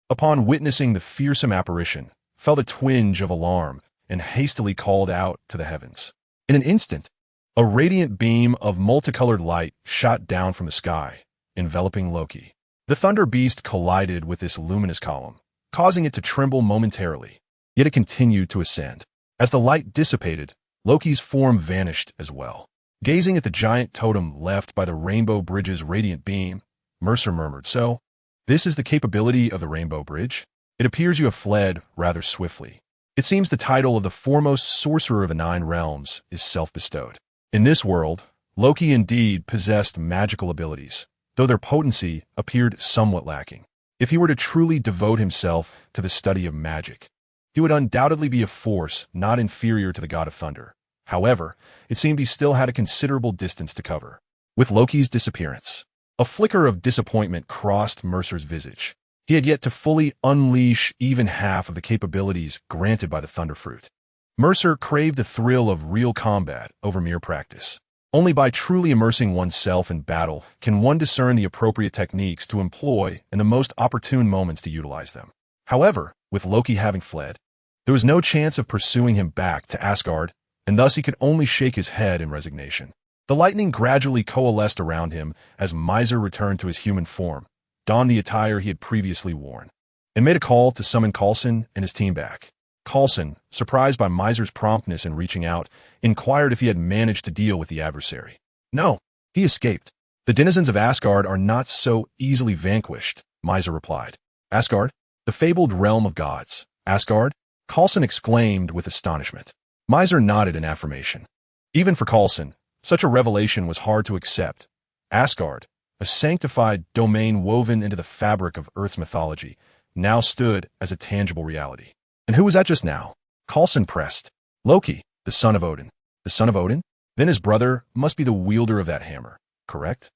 Upon witnessing the fearsome apparition, felt a twinge of alarm and hastily called out to the heavens. In an instant, a radiant beam of multicolored light shot down from the sky, enveloping Loki. The thunder beast collided with this luminous column, causing it to tremble momentarily, yet it continued to ascend. As the light dissipated, Loki's form vanished as well. Gazing at the giant totem left by the Rainbow Bridge's radiant beam, Mercer murmured, "So, this is the capability of the Rainbow Bridge? It appears you have fled rather swiftly. It seems the title of the foremost sorcerer of the 9 realms is self-bestowed." In this world, Loki indeed possessed magical abilities, though their potency appeared somewhat lacking. If he were to truly devote himself to the study of magic, he would undoubtedly be a force not inferior to the god of thunder. However, it seemed he still had a considerable distance to cover. With Loki's disappearance, a flicker of disappointment crossed Mercer's visage. He had yet to fully unleash even half of the capabilities granted by the Thunder Fruit. Mercer craved the thrill of real combat over mere practice. Only by truly immersing oneself in battle can one discern the appropriate techniques to employ and the most opportune moments to utilize them. However, with Loki having fled, there was no chance of pursuing him back to Asgard, and thus he could only shake his head in resignation. The lightning gradually coalesced around him as Mercer returned to his human form, donned the attire he had previously worn, and made a call to summon Coulson and his team back. Coulson, surprised by Miser's promptness in reaching out, inquired if he had managed to deal with the adversary. No, he escaped. The denizens of Asgard are not so easily vanquished, Miser replied. Asgard? The fabled realm of gods. Asgard? Coulson exclaimed with astonishment. Miser nodded in affirmation. Even for Coulson, such a revelation was hard to accept. Asgard, a sanctified domain woven into the fabric of Earth's mythology, now stood as a tangible reality. And who was that just now? Coulson pressed. Loki, the son of Odin. The son of Odin? Then his brother must be the wielder of that hammer, correct?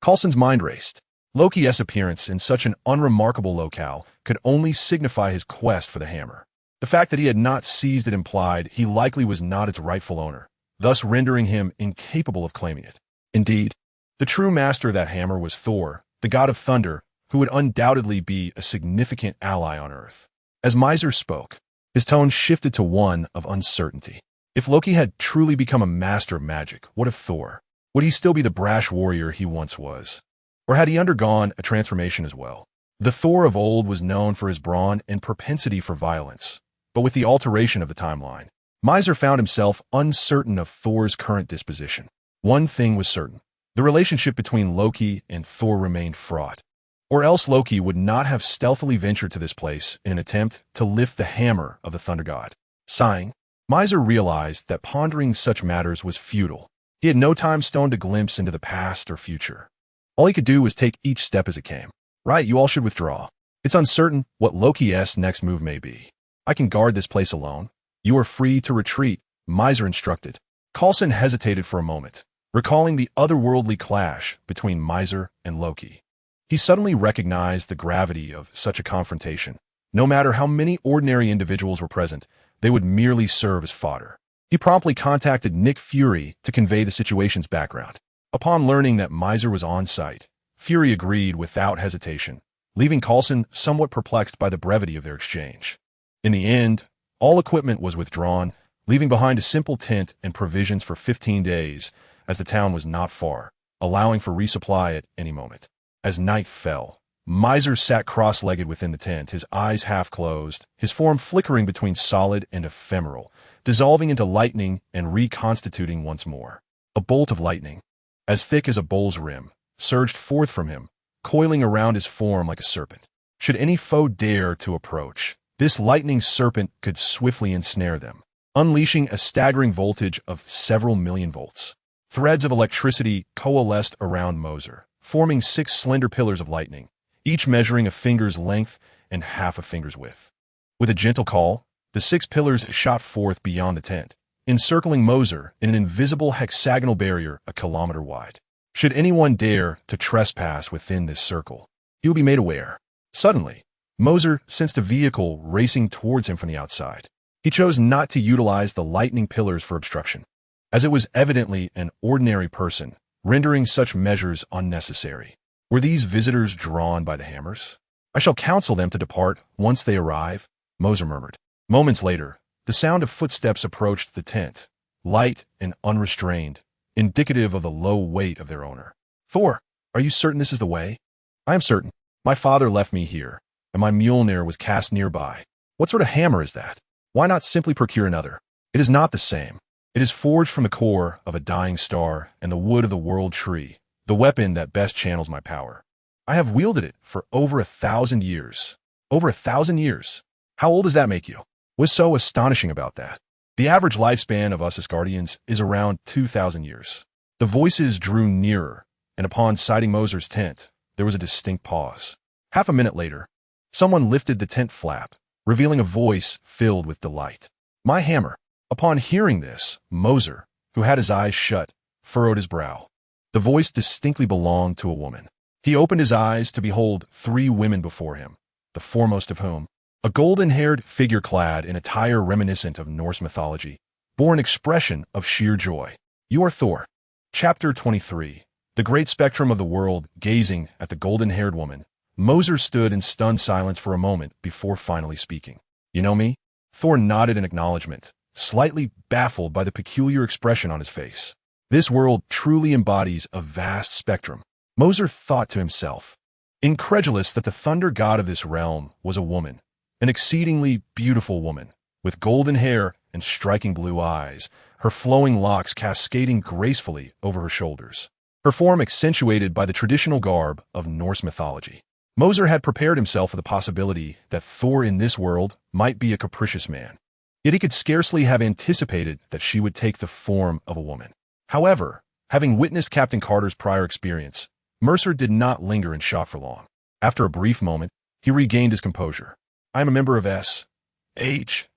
Coulson's mind raced. Loki's appearance in such an unremarkable locale could only signify his quest for the hammer. The fact that he had not seized it implied he likely was not its rightful owner, thus rendering him incapable of claiming it. Indeed, the true master of that hammer was Thor, the god of thunder, who would undoubtedly be a significant ally on Earth. As Miser spoke, his tone shifted to one of uncertainty. If Loki had truly become a master of magic, what of Thor? Would he still be the brash warrior he once was? Or had he undergone a transformation as well? The Thor of old was known for his brawn and propensity for violence, but with the alteration of the timeline, Miser found himself uncertain of Thor's current disposition. One thing was certain. The relationship between Loki and Thor remained fraught, or else Loki would not have stealthily ventured to this place in an attempt to lift the hammer of the thunder god. Sighing, Miser realized that pondering such matters was futile. He had no time stone to glimpse into the past or future. All he could do was take each step as it came. Right, you all should withdraw. It's uncertain what Loki's next move may be. I can guard this place alone. You are free to retreat, Miser instructed. Coulson hesitated for a moment, recalling the otherworldly clash between Miser and Loki. He suddenly recognized the gravity of such a confrontation. No matter how many ordinary individuals were present, they would merely serve as fodder. He promptly contacted Nick Fury to convey the situation's background. Upon learning that Miser was on site, Fury agreed without hesitation, leaving Coulson somewhat perplexed by the brevity of their exchange. In the end, all equipment was withdrawn, leaving behind a simple tent and provisions for 15 days, as the town was not far, allowing for resupply at any moment. As night fell, Miser sat cross-legged within the tent, his eyes half closed, his form flickering between solid and ephemeral, dissolving into lightning and reconstituting once more. A bolt of lightning, as thick as a bowl's rim, surged forth from him, coiling around his form like a serpent. Should any foe dare to approach, this lightning serpent could swiftly ensnare them, unleashing a staggering voltage of several million volts. Threads of electricity coalesced around Mercer, forming 6 slender pillars of lightning, each measuring a finger's length and half a finger's width. With a gentle call, the 6 pillars shot forth beyond the tent, encircling Mercer in an invisible hexagonal barrier a kilometer wide. Should anyone dare to trespass within this circle, he would be made aware. Suddenly, Mercer sensed a vehicle racing towards him from the outside. He chose not to utilize the lightning pillars for obstruction, as it was evidently an ordinary person, rendering such measures unnecessary. Were these visitors drawn by the hammers? I shall counsel them to depart once they arrive, Mercer murmured. Moments later, the sound of footsteps approached the tent, light and unrestrained, indicative of the low weight of their owner. Thor, are you certain this is the way? I am certain. My father left me here, and my Mjolnir was cast nearby. What sort of hammer is that? Why not simply procure another? It is not the same. It is forged from the core of a dying star and the wood of the world tree, the weapon that best channels my power. I have wielded it for over 1,000 years. Over 1,000 years. How old does that make you? What's so astonishing about that? The average lifespan of us Asgardians is around 2,000 years. The voices drew nearer, and upon sighting Mercer's tent, there was a distinct pause. Half a minute later, someone lifted the tent flap, revealing a voice filled with delight. My hammer. Upon hearing this, Mercer, who had his eyes shut, furrowed his brow. The voice distinctly belonged to a woman. He opened his eyes to behold 3 women before him, the foremost of whom, a golden-haired figure clad in attire reminiscent of Norse mythology, bore an expression of sheer joy. You are Thor. Chapter 23. The great spectrum of the world gazing at the golden-haired woman, Mercer stood in stunned silence for a moment before finally speaking. You know me? Thor nodded in acknowledgement, slightly baffled by the peculiar expression on his face. This world truly embodies a vast spectrum, Mercer thought to himself, incredulous that the thunder god of this realm was a woman, an exceedingly beautiful woman, with golden hair and striking blue eyes, her flowing locks cascading gracefully over her shoulders, her form accentuated by the traditional garb of Norse mythology. Mercer had prepared himself for the possibility that Thor in this world might be a capricious man. Yet he could scarcely have anticipated that she would take the form of a woman. However, having witnessed Captain Carter's prior experience, Mercer did not linger in shock for long. After a brief moment, he regained his composure. "I am a member of S.H.I.L.D.,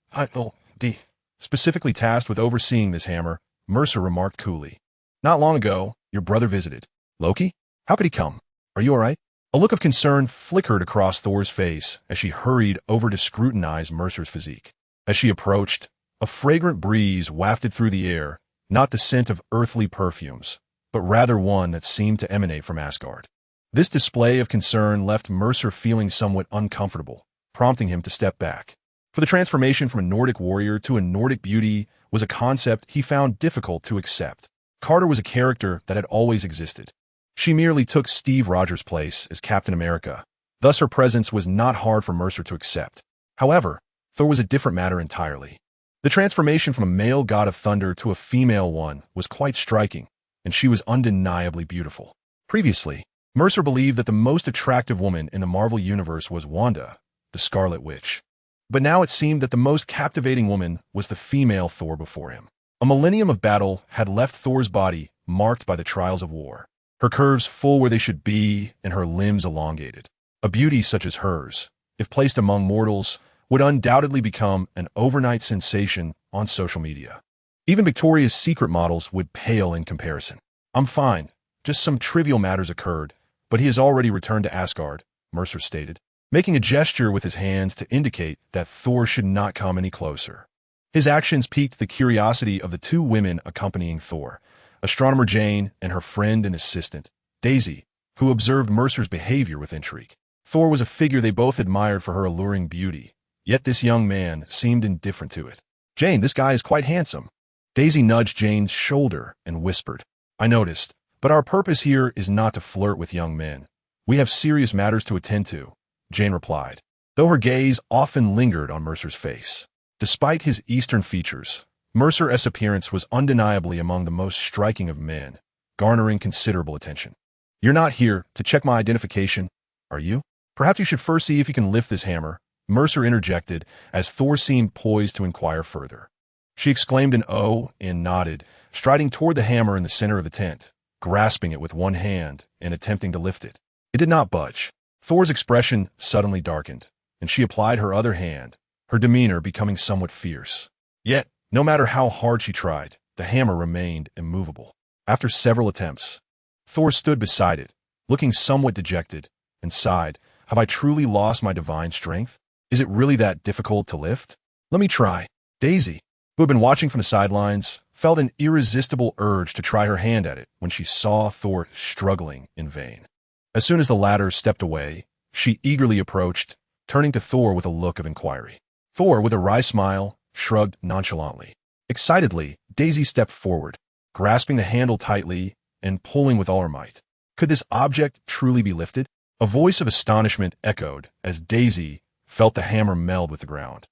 specifically tasked with overseeing this hammer," Mercer remarked coolly. "Not long ago, your brother visited. Loki? How could he come? Are you all right?" A look of concern flickered across Thor's face as she hurried over to scrutinize Mercer's physique. As she approached, a fragrant breeze wafted through the air, not the scent of earthly perfumes, but rather one that seemed to emanate from Asgard. This display of concern left Mercer feeling somewhat uncomfortable, prompting him to step back. For the transformation from a Nordic warrior to a Nordic beauty was a concept he found difficult to accept. Carter was a character that had always existed. She merely took Steve Rogers' place as Captain America, thus her presence was not hard for Mercer to accept. However, Thor was a different matter entirely. The transformation from a male god of thunder to a female one was quite striking, and she was undeniably beautiful. Previously, Mercer believed that the most attractive woman in the Marvel Universe was Wanda, the Scarlet Witch. But now it seemed that the most captivating woman was the female Thor before him. A millennium of battle had left Thor's body marked by the trials of war, her curves full where they should be and her limbs elongated. A beauty such as hers, if placed among mortals, would undoubtedly become an overnight sensation on social media. Even Victoria's Secret models would pale in comparison. "I'm fine. Just some trivial matters occurred, but he has already returned to Asgard," Mercer stated, making a gesture with his hands to indicate that Thor should not come any closer. His actions piqued the curiosity of the two women accompanying Thor, astronomer Jane and her friend and assistant, Daisy, who observed Mercer's behavior with intrigue. Thor was a figure they both admired for her alluring beauty, yet this young man seemed indifferent to it. "Jane, this guy is quite handsome." Daisy nudged Jane's shoulder and whispered, "I noticed, but our purpose here is not to flirt with young men. We have serious matters to attend to," Jane replied, though her gaze often lingered on Mercer's face. Despite his Eastern features, Mercer's appearance was undeniably among the most striking of men, garnering considerable attention. "You're not here to check my identification, are you? Perhaps you should first see if you can lift this hammer," Mercer interjected as Thor seemed poised to inquire further. She exclaimed an "oh" and nodded, striding toward the hammer in the center of the tent, grasping it with one hand and attempting to lift it. It did not budge. Thor's expression suddenly darkened, and she applied her other hand, her demeanor becoming somewhat fierce. Yet, no matter how hard she tried, the hammer remained immovable. After several attempts, Thor stood beside it, looking somewhat dejected, and sighed, "Have I truly lost my divine strength? Is it really that difficult to lift? Let me try." Daisy, who had been watching from the sidelines, felt an irresistible urge to try her hand at it when she saw Thor struggling in vain. As soon as the latter stepped away, she eagerly approached, turning to Thor with a look of inquiry. Thor, with a wry smile, shrugged nonchalantly. Excitedly, Daisy stepped forward, grasping the handle tightly and pulling with all her might. Could this object truly be lifted? A voice of astonishment echoed as Daisy felt the hammer meld with the ground,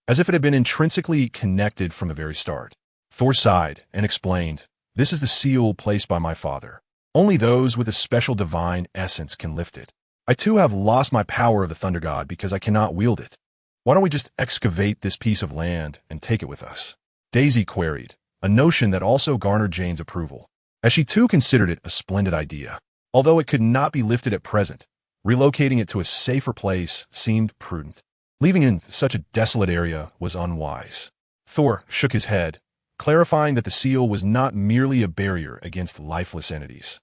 as if it had been intrinsically connected from the very start. Thor sighed and explained, "This is the seal placed by my father. Only those with a special divine essence can lift it. I too have lost my power of the Thunder God because I cannot wield it. Why don't we just excavate this piece of land and take it with us?" Daisy queried, a notion that also garnered Jane's approval, as she too considered it a splendid idea. Although it could not be lifted at present, relocating it to a safer place seemed prudent. Leaving it in such a desolate area was unwise. Thor shook his head, clarifying that the seal was not merely a barrier against lifeless entities.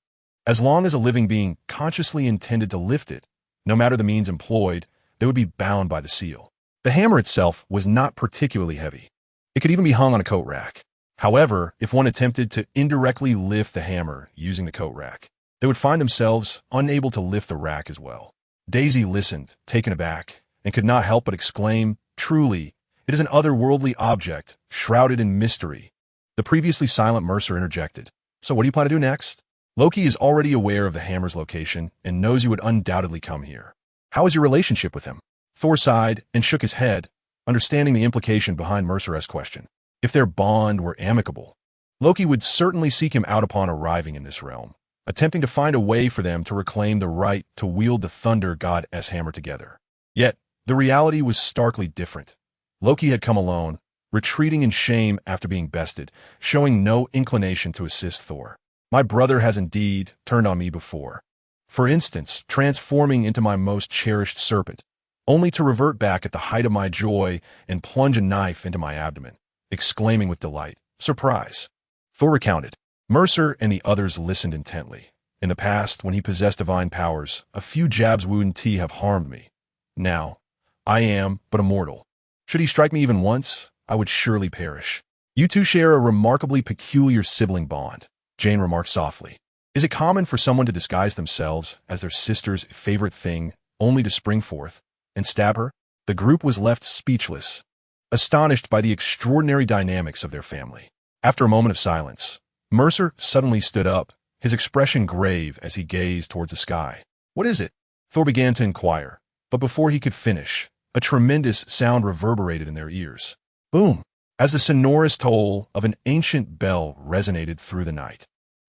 As long as a living being consciously intended to lift it, no matter the means employed, they would be bound by the seal. The hammer itself was not particularly heavy. It could even be hung on a coat rack. However, if one attempted to indirectly lift the hammer using the coat rack, they would find themselves unable to lift the rack as well. Daisy listened, taken aback, and could not help but exclaim, "Truly, it is an otherworldly object, shrouded in mystery." The previously silent Mercer interjected, "So what do you plan to do next? Loki is already aware of the hammer's location and knows you would undoubtedly come here. How is your relationship with him?" Thor sighed and shook his head, understanding the implication behind Mercer's question. If their bond were amicable, Loki would certainly seek him out upon arriving in this realm, attempting to find a way for them to reclaim the right to wield the thunder god's hammer together. Yet, the reality was starkly different. Loki had come alone, retreating in shame after being bested, showing no inclination to assist Thor. My brother has indeed turned on me before. For instance, transforming into my most cherished serpent, only to revert back at the height of my joy and plunge a knife into my abdomen, exclaiming with delight, "Surprise!" Thor recounted. Mercer and the others listened intently. In the past, when he possessed divine powers, a few jabs wouldn't have harmed me. Now, I am but a mortal. Should he strike me even once, I would surely perish. You two share a remarkably peculiar sibling bond, Jane remarked softly. Is it common for someone to disguise themselves as their sister's favorite thing, only to spring forth and stab her? The group was left speechless, astonished by the extraordinary dynamics of their family. After a moment of silence, Mercer suddenly stood up, his expression grave as he gazed towards the sky. What is it? Thor began to inquire, but before he could finish, a tremendous sound reverberated in their ears. Boom! As the sonorous toll of an ancient bell resonated through the night.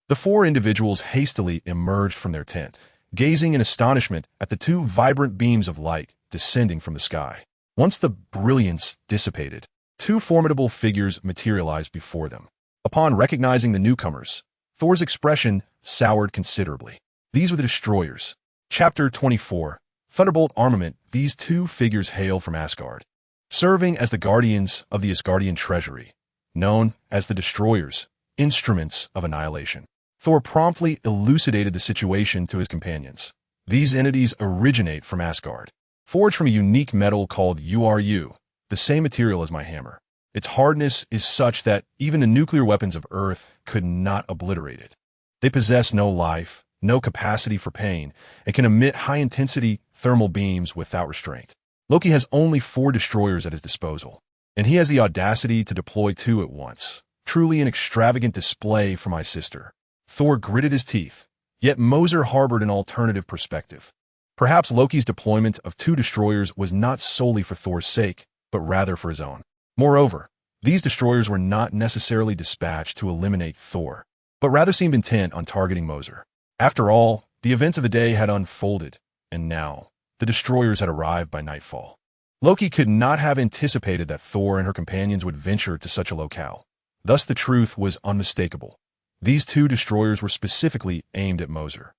The four individuals hastily emerged from their tent, gazing in astonishment at the two vibrant beams of light descending from the sky. Once the brilliance dissipated, two formidable figures materialized before them. Upon recognizing the newcomers, Thor's expression soured considerably. These were the Destroyers. Chapter 24. Thunderbolt Armament. These two figures hail from Asgard, serving as the guardians of the Asgardian treasury, known as the Destroyers, instruments of annihilation. Thor promptly elucidated the situation to his companions. These entities originate from Asgard, forged from a unique metal called URU, the same material as my hammer. Its hardness is such that even the nuclear weapons of Earth could not obliterate it. They possess no life, no capacity for pain, and can emit high-intensity thermal beams without restraint. Loki has only 4 destroyers at his disposal, and he has the audacity to deploy 2 at once. Truly an extravagant display for my sister. Thor gritted his teeth, yet Mercer harbored an alternative perspective. Perhaps Loki's deployment of 2 destroyers was not solely for Thor's sake, but rather for his own. Moreover, these destroyers were not necessarily dispatched to eliminate Thor, but rather seemed intent on targeting Mercer. After all, the events of the day had unfolded, and now, the destroyers had arrived by nightfall. Loki could not have anticipated that Thor and her companions would venture to such a locale. Thus the truth was unmistakable. These 2 destroyers were specifically aimed at Mercer.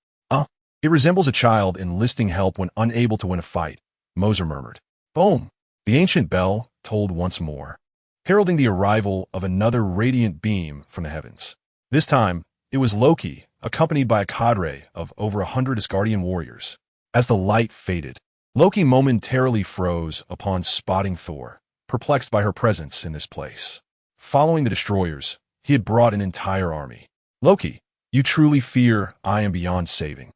It resembles a child enlisting help when unable to win a fight, Mercer murmured. Boom! The ancient bell tolled once more, heralding the arrival of another radiant beam from the heavens. This time, it was Loki, accompanied by a cadre of over 100 Asgardian warriors. As the light faded, Loki momentarily froze upon spotting Thor, perplexed by her presence in this place. Following the destroyers, he had brought an entire army. Loki, you truly fear I am beyond saving.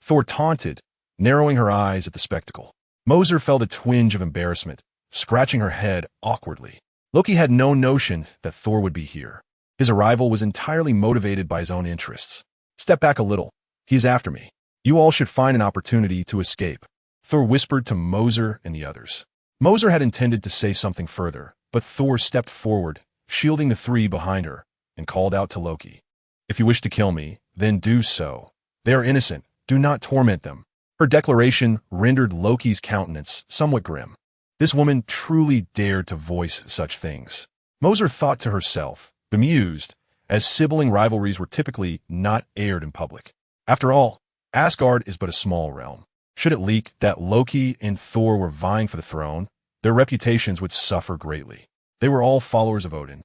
Thor taunted, narrowing her eyes at the spectacle. Mercer felt a twinge of embarrassment, scratching her head awkwardly. Loki had no notion that Thor would be here. His arrival was entirely motivated by his own interests. Step back a little. He is after me. You all should find an opportunity to escape, Thor whispered to Mercer and the others. Mercer had intended to say something further, but Thor stepped forward, shielding the 3 behind her, and called out to Loki. If you wish to kill me, then do so. They are innocent. Do not torment them. Her declaration rendered Loki's countenance somewhat grim. This woman truly dared to voice such things. Mercer thought to herself, bemused, as sibling rivalries were typically not aired in public. After all, Asgard is but a small realm. Should it leak that Loki and Thor were vying for the throne, their reputations would suffer greatly. They were all followers of Odin,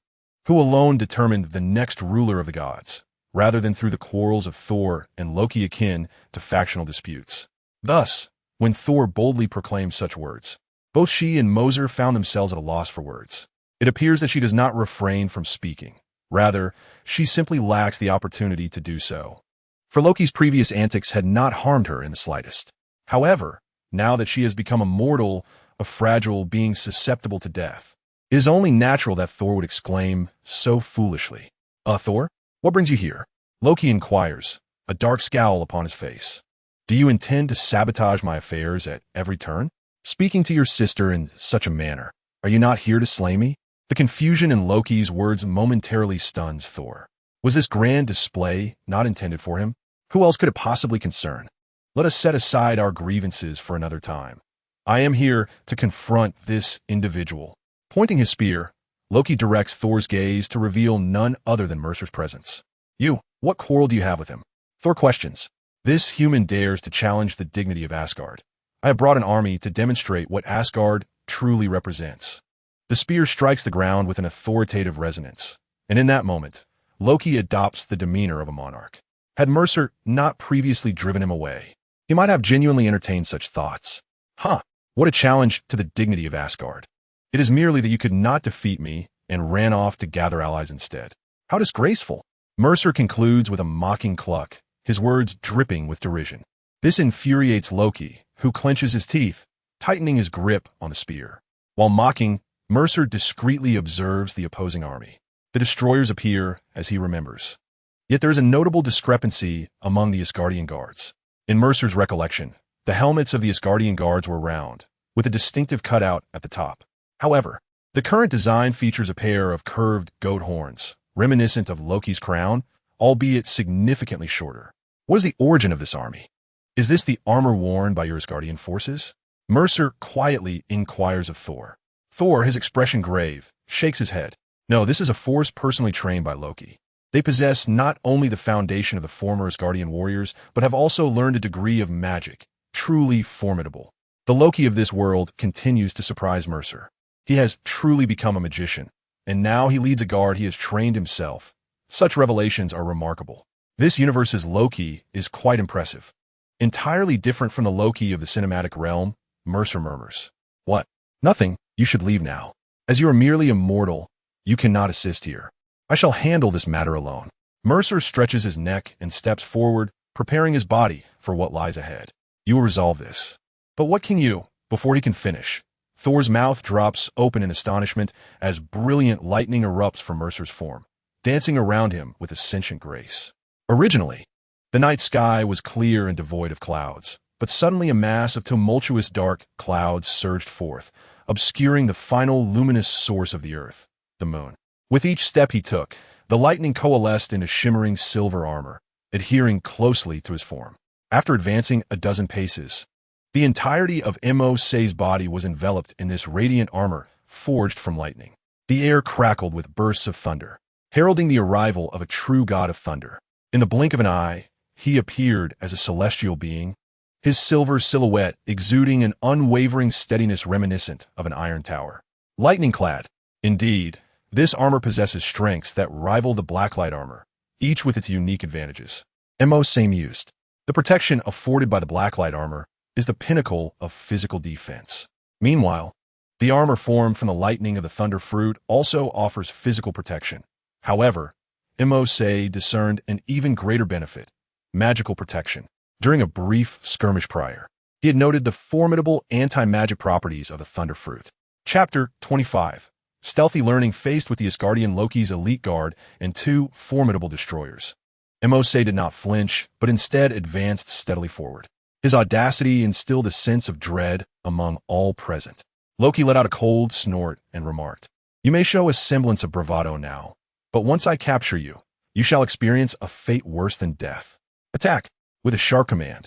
who alone determined the next ruler of the gods, rather than through the quarrels of Thor and Loki akin to factional disputes. Thus, when Thor boldly proclaimed such words, both she and Mercer found themselves at a loss for words. It appears that she does not refrain from speaking. Rather, she simply lacks the opportunity to do so. For Loki's previous antics had not harmed her in the slightest. However, now that she has become a mortal, a fragile being susceptible to death, it is only natural that Thor would exclaim so foolishly. Thor? What brings you here? Loki inquires, a dark scowl upon his face. Do you intend to sabotage my affairs at every turn? Speaking to your sister in such a manner, Are you not here to slay me? The confusion in Loki's words momentarily stuns Thor. Was this grand display not intended for him? Who else could it possibly concern? Let us set aside our grievances for another time. I am here to confront this individual. Pointing his spear, Loki directs Thor's gaze to reveal none other than Mercer's presence. You, what quarrel do you have with him? Thor questions. This human dares to challenge the dignity of Asgard. I have brought an army to demonstrate what Asgard truly represents. The spear strikes the ground with an authoritative resonance, and in that moment, Loki adopts the demeanor of a monarch. Had Mercer not previously driven him away, he might have genuinely entertained such thoughts. What a challenge to the dignity of Asgard. It is merely that you could not defeat me and ran off to gather allies instead. How disgraceful. Mercer concludes with a mocking cluck, his words dripping with derision. This infuriates Loki, who clenches his teeth, tightening his grip on the spear. While mocking, Mercer discreetly observes the opposing army. The destroyers appear as he remembers. Yet there is a notable discrepancy among the Asgardian guards. In Mercer's recollection, the helmets of the Asgardian guards were round, with a distinctive cutout at the top. However, the current design features a pair of curved goat horns, reminiscent of Loki's crown, albeit significantly shorter. What is the origin of this army? Is this the armor worn by your Asgardian forces? Mercer quietly inquires of Thor. Thor, his expression grave, shakes his head. No, this is a force personally trained by Loki. They possess not only the foundation of the former Asgardian warriors, but have also learned a degree of magic, truly formidable. The Loki of this world continues to surprise Mercer. He has truly become a magician, and now he leads a guard he has trained himself. Such revelations are remarkable. This universe's Loki is quite impressive. Entirely different from the Loki of the cinematic realm, Mercer murmurs. What? Nothing. You should leave now. As you are merely immortal, you cannot assist here. I shall handle this matter alone. Mercer stretches his neck and steps forward, preparing his body for what lies ahead. You will resolve this. But what can you, before he can finish? Thor's mouth drops open in astonishment as brilliant lightning erupts from Mercer's form, dancing around him with a sentient grace. Originally, the night sky was clear and devoid of clouds, but suddenly a mass of tumultuous dark clouds surged forth, obscuring the final luminous source of the earth, the moon. With each step he took, the lightning coalesced into shimmering silver armor, adhering closely to his form. After advancing a dozen paces, the entirety of Mercer's body was enveloped in this radiant armor forged from lightning. The air crackled with bursts of thunder, heralding the arrival of a true god of thunder. In the blink of an eye, he appeared as a celestial being, his silver silhouette exuding an unwavering steadiness reminiscent of an iron tower. Lightning-clad. Indeed, this armor possesses strengths that rival the Blacklight armor, each with its unique advantages. Mercer mused. The protection afforded by the Blacklight armor is the pinnacle of physical defense. Meanwhile, the armor formed from the lightning of the thunder fruit also offers physical protection. However, Mercer discerned an even greater benefit, magical protection. During a brief skirmish prior, he had noted the formidable anti-magic properties of the thunder fruit. Chapter 25. Stealthy learning faced with the Asgardian Loki's elite guard and two formidable destroyers. Mercer did not flinch, but instead advanced steadily forward. His audacity instilled a sense of dread among all present. Loki let out a cold snort and remarked, "You may show a semblance of bravado now, but once I capture you, you shall experience a fate worse than death. Attack!" With a sharp command,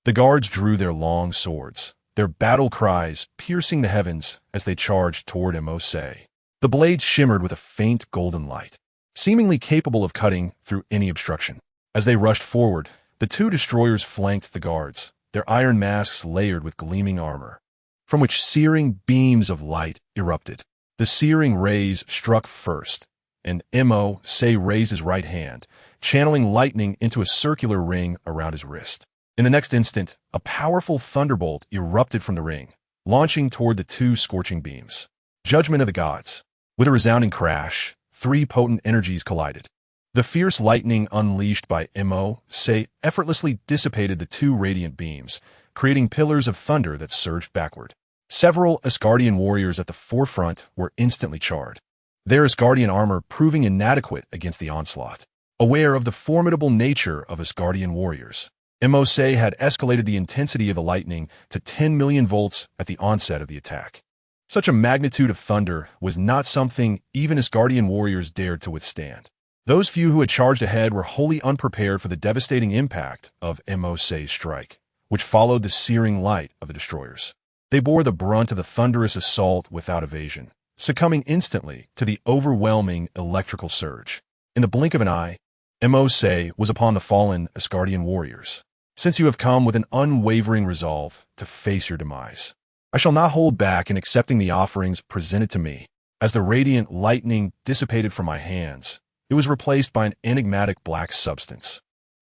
the guards drew their long swords, their battle cries piercing the heavens as they charged toward Mercer. The blades shimmered with a faint golden light, seemingly capable of cutting through any obstruction. As they rushed forward, the two destroyers flanked the guards, their iron masks layered with gleaming armor, from which searing beams of light erupted. The searing rays struck first, and Mercer raised his right hand, channeling lightning into a circular ring around his wrist. In the next instant, a powerful thunderbolt erupted from the ring, launching toward the two scorching beams. Judgment of the gods. With a resounding crash, three potent energies collided. The fierce lightning unleashed by Mercer effortlessly dissipated the two radiant beams, creating pillars of thunder that surged backward. Several Asgardian warriors at the forefront were instantly charred, their Asgardian armor proving inadequate against the onslaught. Aware of the formidable nature of Asgardian warriors, Mercer had escalated the intensity of the lightning to 10 million volts at the onset of the attack. Such a magnitude of thunder was not something even Asgardian warriors dared to withstand. Those few who had charged ahead were wholly unprepared for the devastating impact of Mercer's strike, which followed the searing light of the destroyers. They bore the brunt of the thunderous assault without evasion, succumbing instantly to the overwhelming electrical surge. In the blink of an eye, Mercer was upon the fallen Asgardian warriors. Since you have come with an unwavering resolve to face your demise, I shall not hold back in accepting the offerings presented to me. As the radiant lightning dissipated from my hands, it was replaced by an enigmatic black substance,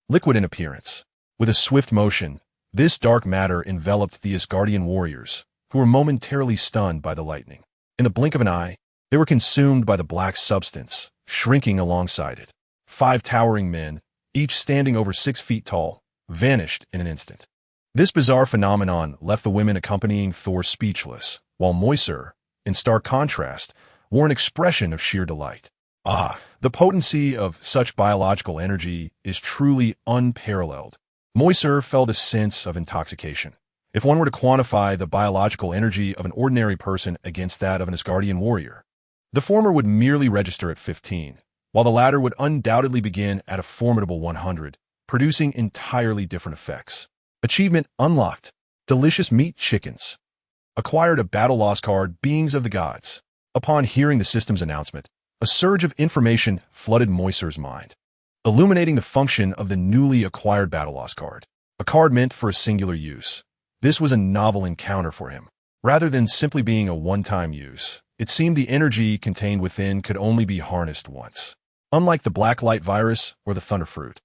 liquid in appearance. With a swift motion, this dark matter enveloped the Asgardian warriors, who were momentarily stunned by the lightning. In the blink of an eye, they were consumed by the black substance, shrinking alongside it. 5 towering men, each standing over 6 feet tall, vanished in an instant. This bizarre phenomenon left the women accompanying Thor speechless, while Mercer, in stark contrast, wore an expression of sheer delight. Ah, the potency of such biological energy is truly unparalleled. Mercer felt a sense of intoxication. If one were to quantify the biological energy of an ordinary person against that of an Asgardian warrior, the former would merely register at 15, while the latter would undoubtedly begin at a formidable 100, producing entirely different effects. Achievement unlocked. Delicious meat chickens. Acquired a battle loss card, Beings of the Gods. Upon hearing the system's announcement, a surge of information flooded Mercer's mind, illuminating the function of the newly acquired battle loss card. A card meant for a singular use. This was a novel encounter for him. Rather than simply being a one-time use, it seemed the energy contained within could only be harnessed once. Unlike the Blacklight Virus or the Thunder Fruit,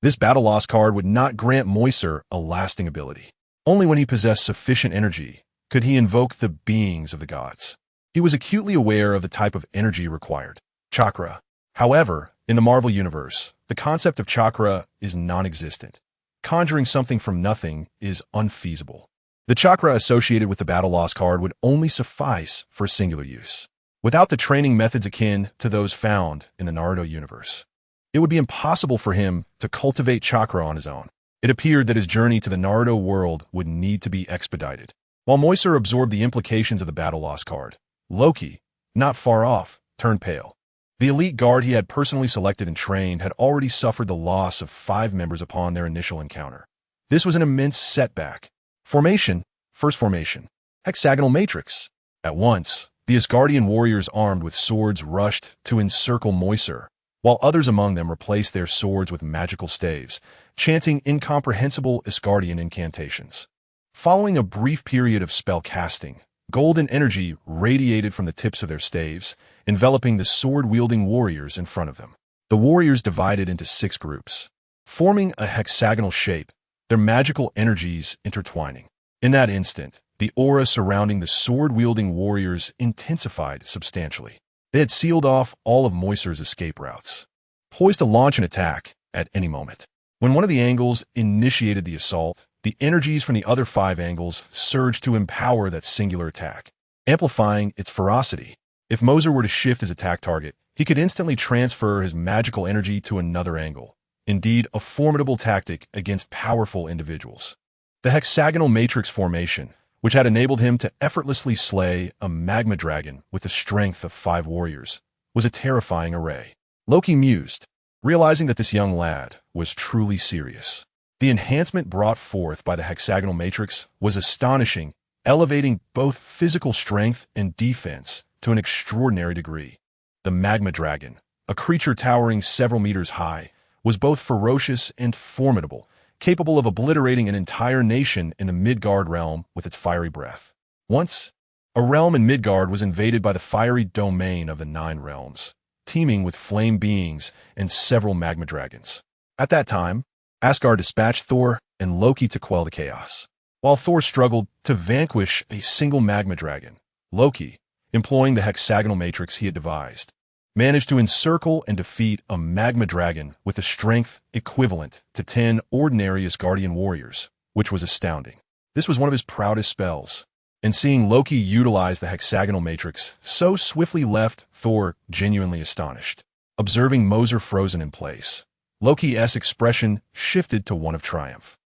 this battle loss card would not grant Mercer a lasting ability. Only when he possessed sufficient energy could he invoke the beings of the gods. He was acutely aware of the type of energy required. Chakra. However, in the Marvel Universe, the concept of chakra is non-existent. Conjuring something from nothing is unfeasible. The chakra associated with the battle loss card would only suffice for singular use. Without the training methods akin to those found in the Naruto universe, it would be impossible for him to cultivate chakra on his own. It appeared that his journey to the Naruto world would need to be expedited. While Mercer absorbed the implications of the battle loss card, Loki, not far off, turned pale. The elite guard he had personally selected and trained had already suffered the loss of 5 members upon their initial encounter. This was an immense setback. Formation. First formation. Hexagonal matrix. At once, the Asgardian warriors armed with swords rushed to encircle Mercer, while others among them replaced their swords with magical staves, chanting incomprehensible Asgardian incantations. Following a brief period of spell casting, golden energy radiated from the tips of their staves, enveloping the sword-wielding warriors in front of them. The warriors divided into 6 groups, forming a hexagonal shape, their magical energies intertwining. In that instant, the aura surrounding the sword-wielding warriors intensified substantially. They had sealed off all of Mercer's escape routes, poised to launch an attack at any moment. When one of the angles initiated the assault, the energies from the other 5 angles surged to empower that singular attack, amplifying its ferocity. If Mercer were to shift his attack target, he could instantly transfer his magical energy to another angle. Indeed, a formidable tactic against powerful individuals. The hexagonal matrix formation, which had enabled him to effortlessly slay a magma dragon with the strength of 5 warriors, was a terrifying array. Loki mused, realizing that this young lad was truly serious. The enhancement brought forth by the hexagonal matrix was astonishing, elevating both physical strength and defense to an extraordinary degree. The magma dragon, a creature towering several meters high, was both ferocious and formidable, capable of obliterating an entire nation in the Midgard realm with its fiery breath. Once, a realm in Midgard was invaded by the fiery domain of the 9 realms, teeming with flame beings and several magma dragons. At that time, Asgard dispatched Thor and Loki to quell the chaos. While Thor struggled to vanquish a single magma dragon, Loki, employing the hexagonal matrix he had devised, managed to encircle and defeat a magma dragon with a strength equivalent to 10 ordinary Asgardian warriors, which was astounding. This was one of his proudest spells, and seeing Loki utilize the hexagonal matrix so swiftly left Thor genuinely astonished. Observing Mercer frozen in place, Loki's expression shifted to one of triumph.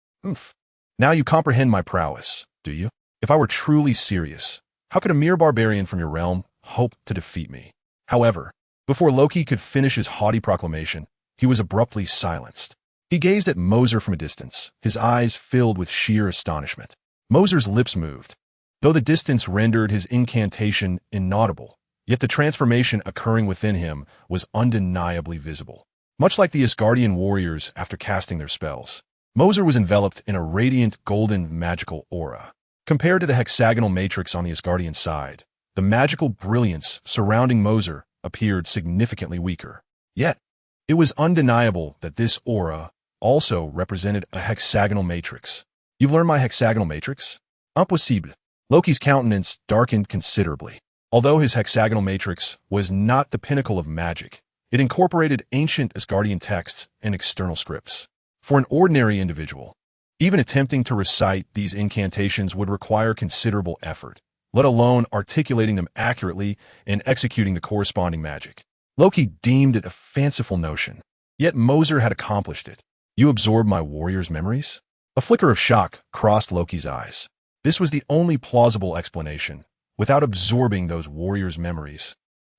Now you comprehend my prowess, do you? If I were truly serious, How could a mere barbarian from your realm hope to defeat me? However, before Loki could finish his haughty proclamation, he was abruptly silenced. He gazed at Mercer from a distance, his eyes filled with sheer astonishment. Mercer's lips moved, though the distance rendered his incantation inaudible, yet the transformation occurring within him was undeniably visible. Much like the Asgardian warriors after casting their spells, Mercer was enveloped in a radiant golden magical aura. Compared to the hexagonal matrix on the Asgardian side, the magical brilliance surrounding Mercer appeared significantly weaker. Yet, it was undeniable that this aura also represented a hexagonal matrix. You've learned my hexagonal matrix? Impossible. Loki's countenance darkened considerably. Although his hexagonal matrix was not the pinnacle of magic, it incorporated ancient Asgardian texts and external scripts. For an ordinary individual, even attempting to recite these incantations would require considerable effort, let alone articulating them accurately and executing the corresponding magic. Loki deemed it a fanciful notion, yet Mercer had accomplished it. You absorb my warrior's memories? A flicker of shock crossed Loki's eyes. This was the only plausible explanation. Without absorbing those warriors' memories,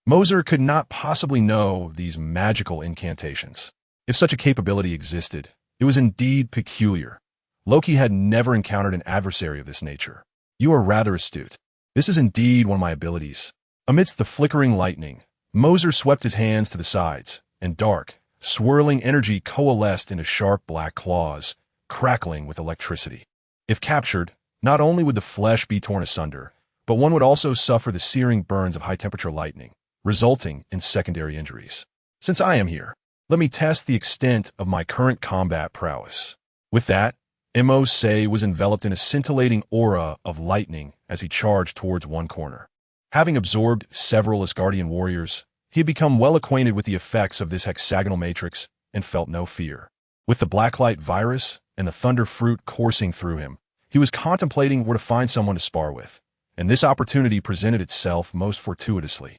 Mercer could not possibly know these magical incantations. If such a capability existed, it was indeed peculiar. Loki had never encountered an adversary of this nature. You are rather astute. This is indeed one of my abilities. Amidst the flickering lightning, Mercer swept his hands to the sides, and dark, swirling energy coalesced into sharp black claws, crackling with electricity. If captured, not only would the flesh be torn asunder, but one would also suffer the searing burns of high-temperature lightning, resulting in secondary injuries. Since I am here, let me test the extent of my current combat prowess. With that, Mercer was enveloped in a scintillating aura of lightning as he charged towards one corner. Having absorbed several Asgardian warriors, he had become well acquainted with the effects of this hexagonal matrix and felt no fear. With the Blacklight Virus and the Thunder Fruit coursing through him, he was contemplating where to find someone to spar with, and this opportunity presented itself most fortuitously.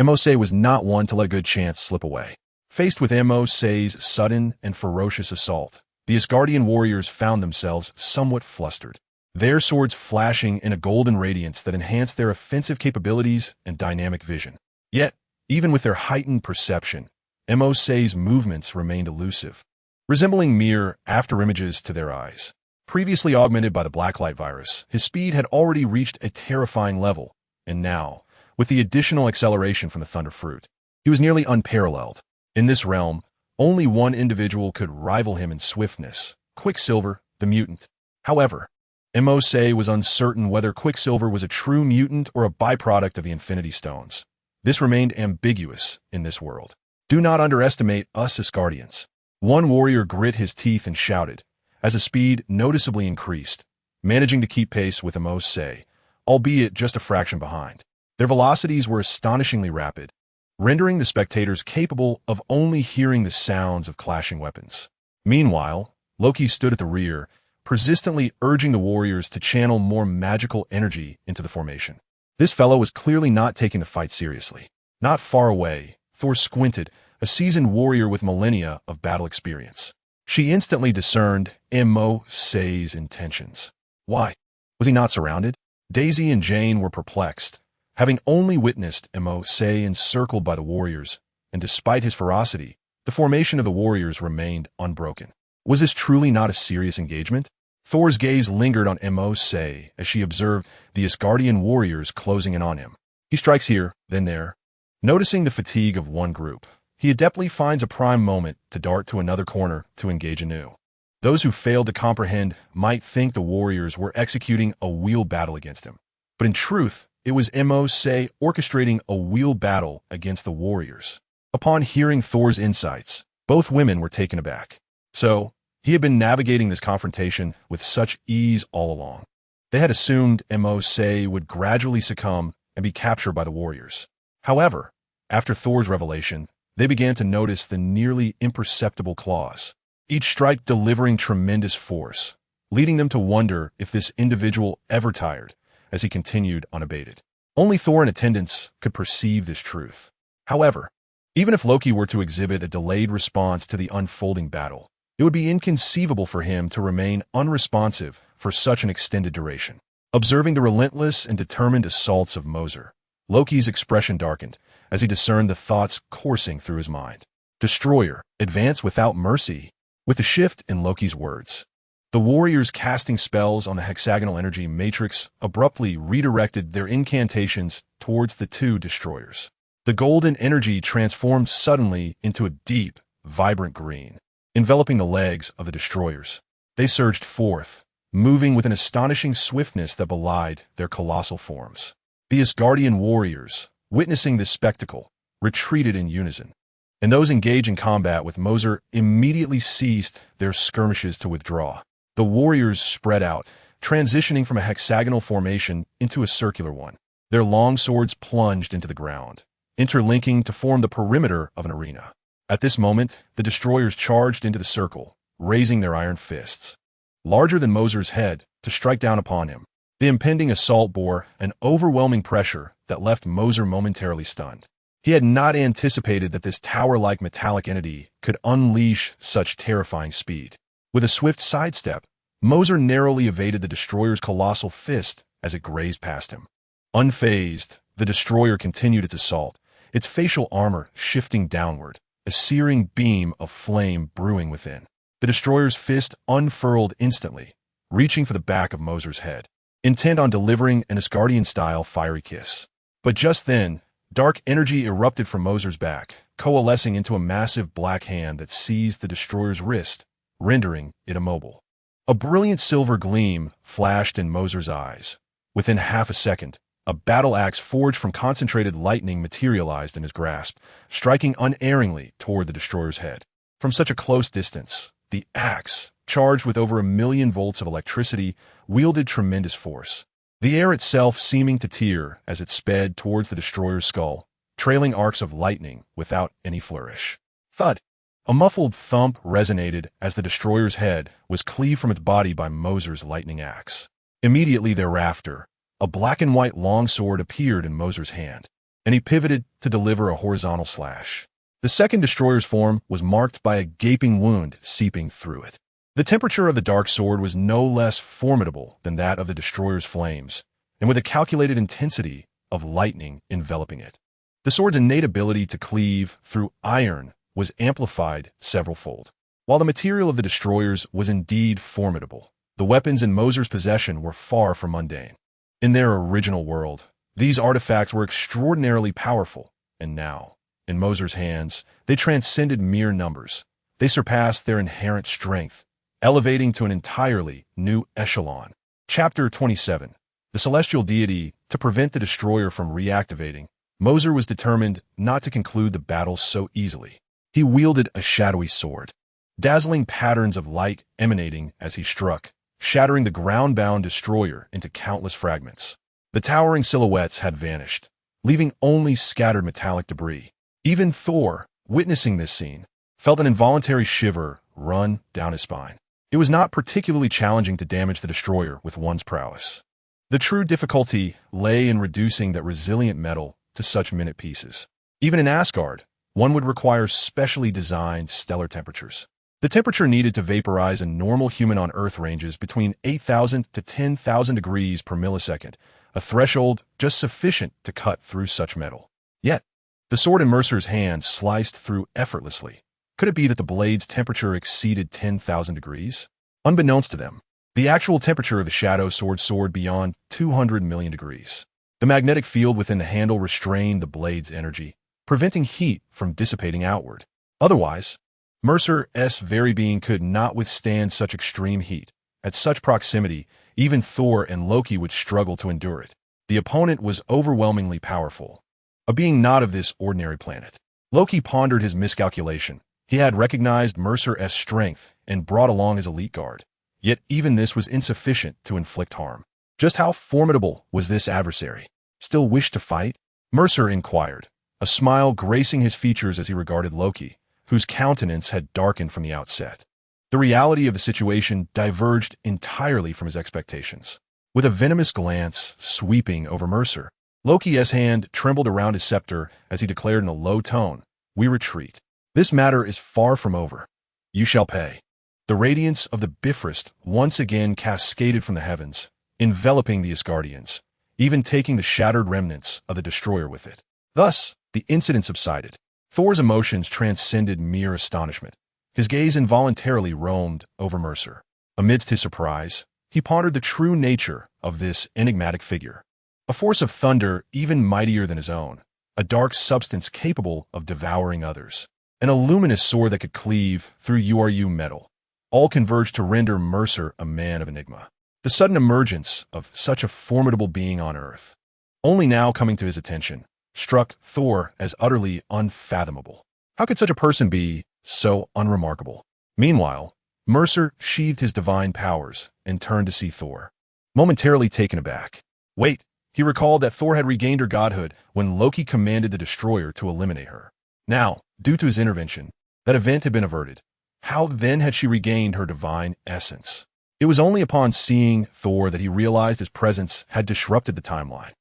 Mercer was not one to let a good chance slip away. Faced with Mercer's sudden and ferocious assault, the Asgardian warriors found themselves somewhat flustered, their swords flashing in a golden radiance that enhanced their offensive capabilities and dynamic vision. Yet, even with their heightened perception, Mercer's movements remained elusive, resembling mere afterimages to their eyes. Previously augmented by the Blacklight Virus, his speed had already reached a terrifying level, and now, with the additional acceleration from the Thunder Fruit, he was nearly unparalleled. In this realm, only one individual could rival him in swiftness, Quicksilver, the mutant. However, Mercer was uncertain whether Quicksilver was a true mutant or a byproduct of the Infinity Stones. This remained ambiguous in this world. Do not underestimate us Asgardians. One warrior grit his teeth and shouted, as his speed noticeably increased, managing to keep pace with Mercer, albeit just a fraction behind. Their velocities were astonishingly rapid, rendering the spectators capable of only hearing the sounds of clashing weapons. Meanwhile, Loki stood at the rear, persistently urging the warriors to channel more magical energy into the formation. This fellow was clearly not taking the fight seriously. Not far away, Thor squinted, a seasoned warrior with millennia of battle experience. She instantly discerned Mercer's intentions. Why? Was he not surrounded? Daisy and Jane were perplexed, having only witnessed Mercer encircled by the warriors, and despite his ferocity, the formation of the warriors remained unbroken. Was this truly not a serious engagement? Thor's gaze lingered on Mercer as she observed the Asgardian warriors closing in on him. He strikes here, then there. Noticing the fatigue of one group, he adeptly finds a prime moment to dart to another corner to engage anew. Those who failed to comprehend might think the warriors were executing a wheel battle against him. But in truth, it was Mercer orchestrating a wheel battle against the warriors. Upon hearing Thor's insights, both women were taken aback. So, he had been navigating this confrontation with such ease all along. They had assumed Mercer would gradually succumb and be captured by the warriors. However, after Thor's revelation, they began to notice the nearly imperceptible claws, each strike delivering tremendous force, leading them to wonder if this individual ever tired as he continued unabated. Only Thor in attendance could perceive this truth. However, even if Loki were to exhibit a delayed response to the unfolding battle, it would be inconceivable for him to remain unresponsive for such an extended duration. Observing the relentless and determined assaults of Mercer, Loki's expression darkened as he discerned the thoughts coursing through his mind. Destroyer, advance without mercy. With a shift in Loki's words, the warriors casting spells on the hexagonal energy matrix abruptly redirected their incantations towards the two destroyers. The golden energy transformed suddenly into a deep, vibrant green, enveloping the legs of the destroyers. They surged forth, moving with an astonishing swiftness that belied their colossal forms. The Asgardian warriors, witnessing this spectacle, retreated in unison, and those engaged in combat with Mercer immediately ceased their skirmishes to withdraw. The warriors spread out, transitioning from a hexagonal formation into a circular one. Their long swords plunged into the ground, interlinking to form the perimeter of an arena. At this moment, the destroyers charged into the circle, raising their iron fists, larger than Mercer's head, to strike down upon him. The impending assault bore an overwhelming pressure that left Mercer momentarily stunned. He had not anticipated that this tower-like metallic entity could unleash such terrifying speed. With a swift sidestep, Mercer narrowly evaded the destroyer's colossal fist as it grazed past him. Unfazed, the destroyer continued its assault, its facial armor shifting downward, a searing beam of flame brewing within. The destroyer's fist unfurled instantly, reaching for the back of Mercer's head, intent on delivering an Asgardian-style fiery kiss. But just then, dark energy erupted from Mercer's back, coalescing into a massive black hand that seized the destroyer's wrist, rendering it immobile. A brilliant silver gleam flashed in Mercer's eyes. Within half a second, a battle axe forged from concentrated lightning materialized in his grasp, striking unerringly toward the destroyer's head. From such a close distance, the axe, charged with over 1,000,000 volts of electricity, wielded tremendous force, the air itself seeming to tear as it sped towards the destroyer's skull, trailing arcs of lightning without any flourish. Thud! A muffled thump resonated as the destroyer's head was cleaved from its body by Mercer's lightning axe. Immediately thereafter, a black and white longsword appeared in Mercer's hand, and he pivoted to deliver a horizontal slash. The second destroyer's form was marked by a gaping wound seeping through it. The temperature of the dark sword was no less formidable than that of the destroyer's flames, and with a calculated intensity of lightning enveloping it. The sword's innate ability to cleave through iron was amplified several-fold. While the material of the destroyers was indeed formidable, the weapons in Mercer's possession were far from mundane. In their original world, these artifacts were extraordinarily powerful, and now, in Mercer's hands, they transcended mere numbers. They surpassed their inherent strength, elevating to an entirely new echelon. Chapter 27. The celestial deity, to prevent the destroyer from reactivating, Mercer was determined not to conclude the battle so easily. He wielded a shadowy sword, dazzling patterns of light emanating as he struck, shattering the ground-bound destroyer into countless fragments. The towering silhouettes had vanished, leaving only scattered metallic debris. Even Thor, witnessing this scene, felt an involuntary shiver run down his spine. It was not particularly challenging to damage the destroyer with one's prowess. The true difficulty lay in reducing that resilient metal to such minute pieces. Even in Asgard, one would require specially designed stellar temperatures. The temperature needed to vaporize a normal human on Earth ranges between 8,000 to 10,000 degrees per millisecond, a threshold just sufficient to cut through such metal. Yet, the sword in Mercer's hand sliced through effortlessly. Could it be that the blade's temperature exceeded 10,000 degrees? Unbeknownst to them, the actual temperature of the shadow sword soared beyond 200 million degrees. The magnetic field within the handle restrained the blade's energy, preventing heat from dissipating outward. Otherwise, Mercer's very being could not withstand such extreme heat. At such proximity, even Thor and Loki would struggle to endure it. The opponent was overwhelmingly powerful, a being not of this ordinary planet. Loki pondered his miscalculation. He had recognized Mercer's strength and brought along his elite guard. Yet even this was insufficient to inflict harm. Just how formidable was this adversary? Still wished to fight? Mercer inquired, a smile gracing his features as he regarded Loki, whose countenance had darkened from the outset. The reality of the situation diverged entirely from his expectations. With a venomous glance sweeping over Mercer, Loki's hand trembled around his scepter as he declared in a low tone, "We retreat. This matter is far from over. You shall pay." The radiance of the Bifrost once again cascaded from the heavens, enveloping the Asgardians, even taking the shattered remnants of the destroyer with it. Thus, the incident subsided. Thor's emotions transcended mere astonishment. His gaze involuntarily roamed over Mercer. Amidst his surprise, he pondered the true nature of this enigmatic figure. A force of thunder even mightier than his own, a dark substance capable of devouring others, and a luminous sword that could cleave through URU metal, all converged to render Mercer a man of enigma. The sudden emergence of such a formidable being on Earth, only now coming to his attention, struck Thor as utterly unfathomable. How could such a person be so unremarkable? Meanwhile, Mercer sheathed his divine powers and turned to see Thor. Momentarily taken aback. Wait, he recalled that Thor had regained her godhood when Loki commanded the destroyer to eliminate her. Now, due to his intervention, that event had been averted. How then had she regained her divine essence? It was only upon seeing Thor that he realized his presence had disrupted the timeline.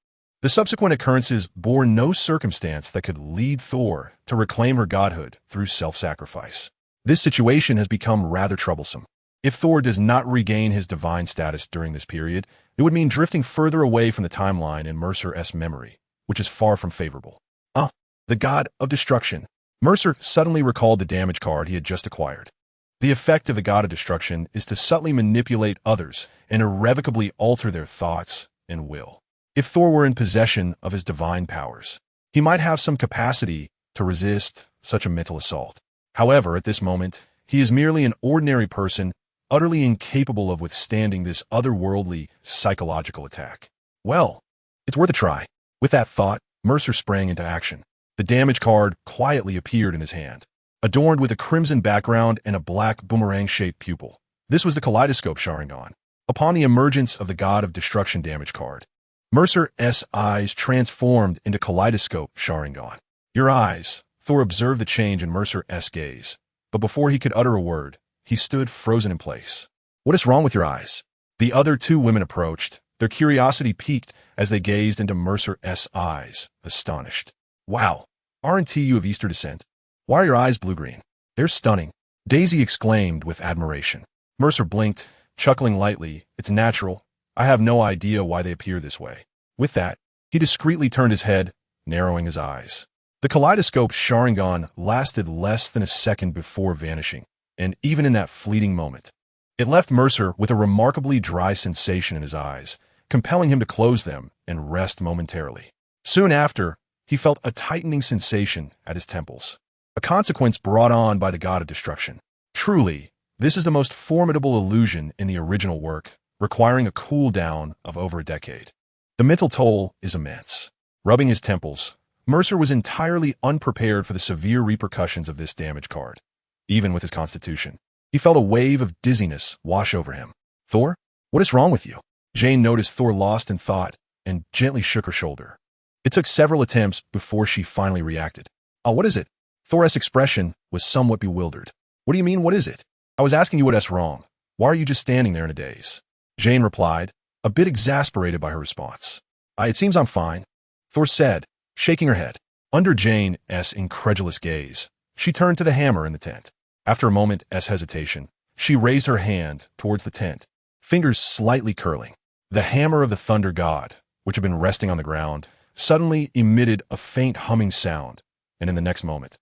The subsequent occurrences bore no circumstance that could lead Thor to reclaim her godhood through self-sacrifice. This situation has become rather troublesome. If Thor does not regain his divine status during this period, it would mean drifting further away from the timeline in Mercer's memory, which is far from favorable. The god of destruction. Mercer suddenly recalled the damage card he had just acquired. The effect of the god of destruction is to subtly manipulate others and irrevocably alter their thoughts and will. If Thor were in possession of his divine powers, he might have some capacity to resist such a mental assault. However, at this moment, he is merely an ordinary person, utterly incapable of withstanding this otherworldly psychological attack. Well, it's worth a try. With that thought, Mercer sprang into action. The damage card quietly appeared in his hand, adorned with a crimson background and a black boomerang-shaped pupil. This was the kaleidoscope Sharingan. Upon the emergence of the god of destruction damage card, Mercer's eyes transformed into kaleidoscope Sharingan. Your eyes. Thor observed the change in Mercer's gaze, but before he could utter a word, he stood frozen in place. What is wrong with your eyes? The other two women approached, their curiosity piqued as they gazed into Mercer's eyes, astonished. Wow, aren't you of Easter descent? Why are your eyes blue-green? They're stunning, Daisy exclaimed with admiration. Mercer blinked, chuckling lightly. It's natural. I have no idea why they appear this way. With that, he discreetly turned his head, narrowing his eyes. The kaleidoscope Sharingan lasted less than a second before vanishing, and even in that fleeting moment, it left Mercer with a remarkably dry sensation in his eyes, compelling him to close them and rest momentarily. Soon after, he felt a tightening sensation at his temples, a consequence brought on by the god of destruction. Truly, this is the most formidable illusion in the original work, requiring a cooldown of over a decade. The mental toll is immense. Rubbing his temples, Mercer was entirely unprepared for the severe repercussions of this damage card. Even with his constitution, he felt a wave of dizziness wash over him. Thor, what is wrong with you? Jane noticed Thor lost in thought and gently shook her shoulder. It took several attempts before she finally reacted. What is it? Thor's expression was somewhat bewildered. What do you mean, what is it? I was asking you what's wrong. Why are you just standing there in a daze? Jane replied, a bit exasperated by her response. It seems I'm fine, Thor said, shaking her head. Under Jane's incredulous gaze, she turned to the hammer in the tent. After a moment's hesitation, she raised her hand towards the tent, fingers slightly curling. The hammer of the thunder god, which had been resting on the ground, suddenly emitted a faint humming sound, and in the next moment,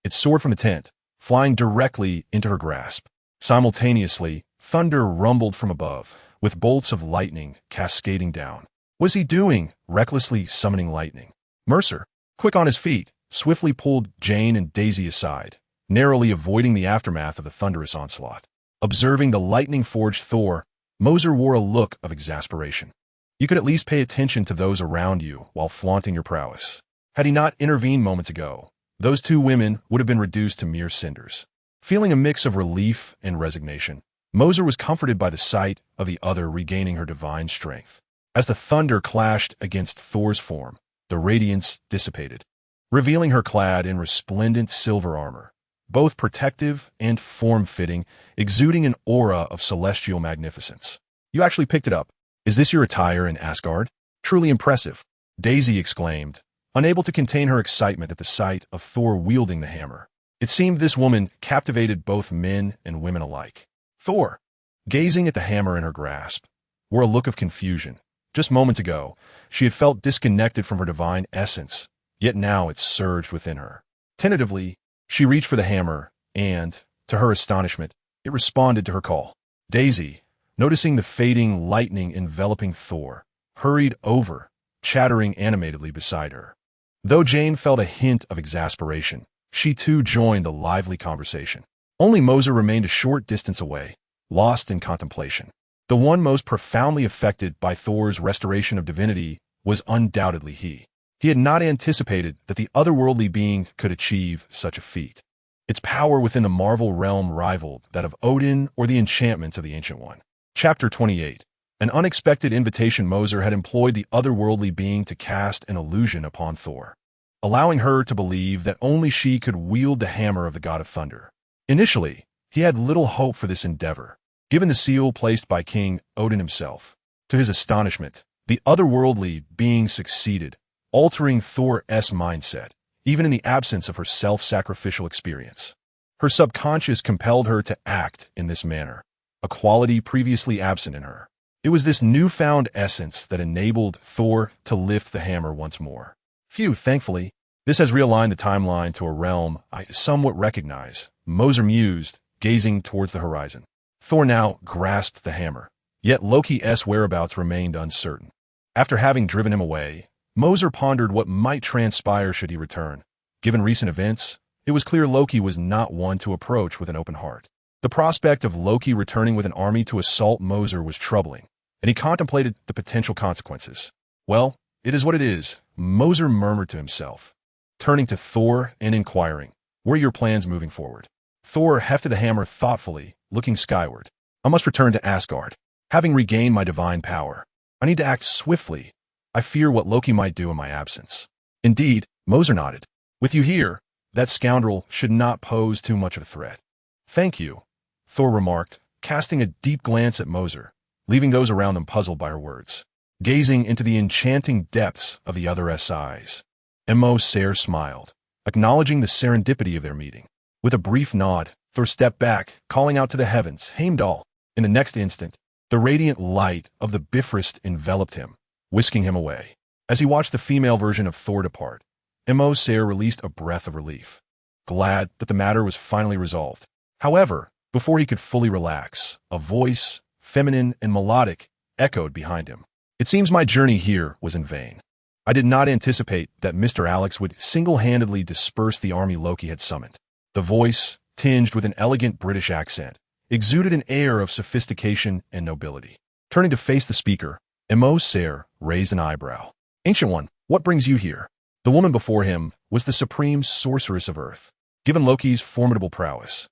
it soared from the tent, flying directly into her grasp. Simultaneously, thunder rumbled from above, with bolts of lightning cascading down. What was he doing, recklessly summoning lightning? Mercer, quick on his feet, swiftly pulled Jane and Daisy aside, narrowly avoiding the aftermath of the thunderous onslaught. Observing the lightning-forged Thor, Mercer wore a look of exasperation. You could at least pay attention to those around you while flaunting your prowess. Had he not intervened moments ago, those two women would have been reduced to mere cinders. Feeling a mix of relief and resignation, Mercer was comforted by the sight of the other regaining her divine strength. As the thunder clashed against Thor's form, the radiance dissipated, revealing her clad in resplendent silver armor, both protective and form-fitting, exuding an aura of celestial magnificence. You actually picked it up. Is this your attire in Asgard? Truly impressive, Daisy exclaimed, unable to contain her excitement at the sight of Thor wielding the hammer. It seemed this woman captivated both men and women alike. Thor, gazing at the hammer in her grasp, wore a look of confusion. Just moments ago, she had felt disconnected from her divine essence, yet now it surged within her. Tentatively, she reached for the hammer, and, to her astonishment, it responded to her call. Daisy, noticing the fading lightning enveloping Thor, hurried over, chattering animatedly beside her. Though Jane felt a hint of exasperation, she too joined the lively conversation. Only Mercer remained a short distance away, lost in contemplation. The one most profoundly affected by Thor's restoration of divinity was undoubtedly he. He had not anticipated that the otherworldly being could achieve such a feat. Its power within the Marvel realm rivaled that of Odin or the enchantments of the Ancient One. Chapter 28. An unexpected invitation. Mercer had employed the otherworldly being to cast an illusion upon Thor, allowing her to believe that only she could wield the hammer of the god of thunder. Initially, he had little hope for this endeavor, given the seal placed by King Odin himself. To his astonishment, the otherworldly being succeeded, altering Thor's mindset, even in the absence of her self-sacrificial experience. Her subconscious compelled her to act in this manner, a quality previously absent in her. It was this newfound essence that enabled Thor to lift the hammer once more. Phew, thankfully, this has realigned the timeline to a realm I somewhat recognize, Mercer mused, gazing towards the horizon. Thor now grasped the hammer, yet Loki's whereabouts remained uncertain. After having driven him away, Mercer pondered what might transpire should he return. Given recent events, it was clear Loki was not one to approach with an open heart. The prospect of Loki returning with an army to assault Mercer was troubling, and he contemplated the potential consequences. Well, it is what it is, Mercer murmured to himself, turning to Thor and inquiring, "What are your plans moving forward?" Thor hefted the hammer thoughtfully, looking skyward. "I must return to Asgard. Having regained my divine power, I need to act swiftly. I fear what Loki might do in my absence." Indeed, Mercer nodded. "With you here, that scoundrel should not pose too much of a threat." "Thank you," Thor remarked, casting a deep glance at Mercer, leaving those around them puzzled by her words. Gazing into the enchanting depths of the other's eyes, Mercer smiled, acknowledging the serendipity of their meeting. With a brief nod, Thor stepped back, calling out to the heavens, "Heimdall!" In the next instant, the radiant light of the Bifrost enveloped him, whisking him away. As he watched the female version of Thor depart, Mercer released a breath of relief, glad that the matter was finally resolved. However, before he could fully relax, a voice, feminine and melodic, echoed behind him. "It seems my journey here was in vain. I did not anticipate that Mr. Alex would single-handedly disperse the army Loki had summoned." The voice, tinged with an elegant British accent, exuded an air of sophistication and nobility. Turning to face the speaker, Mercer raised an eyebrow. "Ancient One, what brings you here?" The woman before him was the supreme sorceress of Earth. Given Loki's formidable prowess,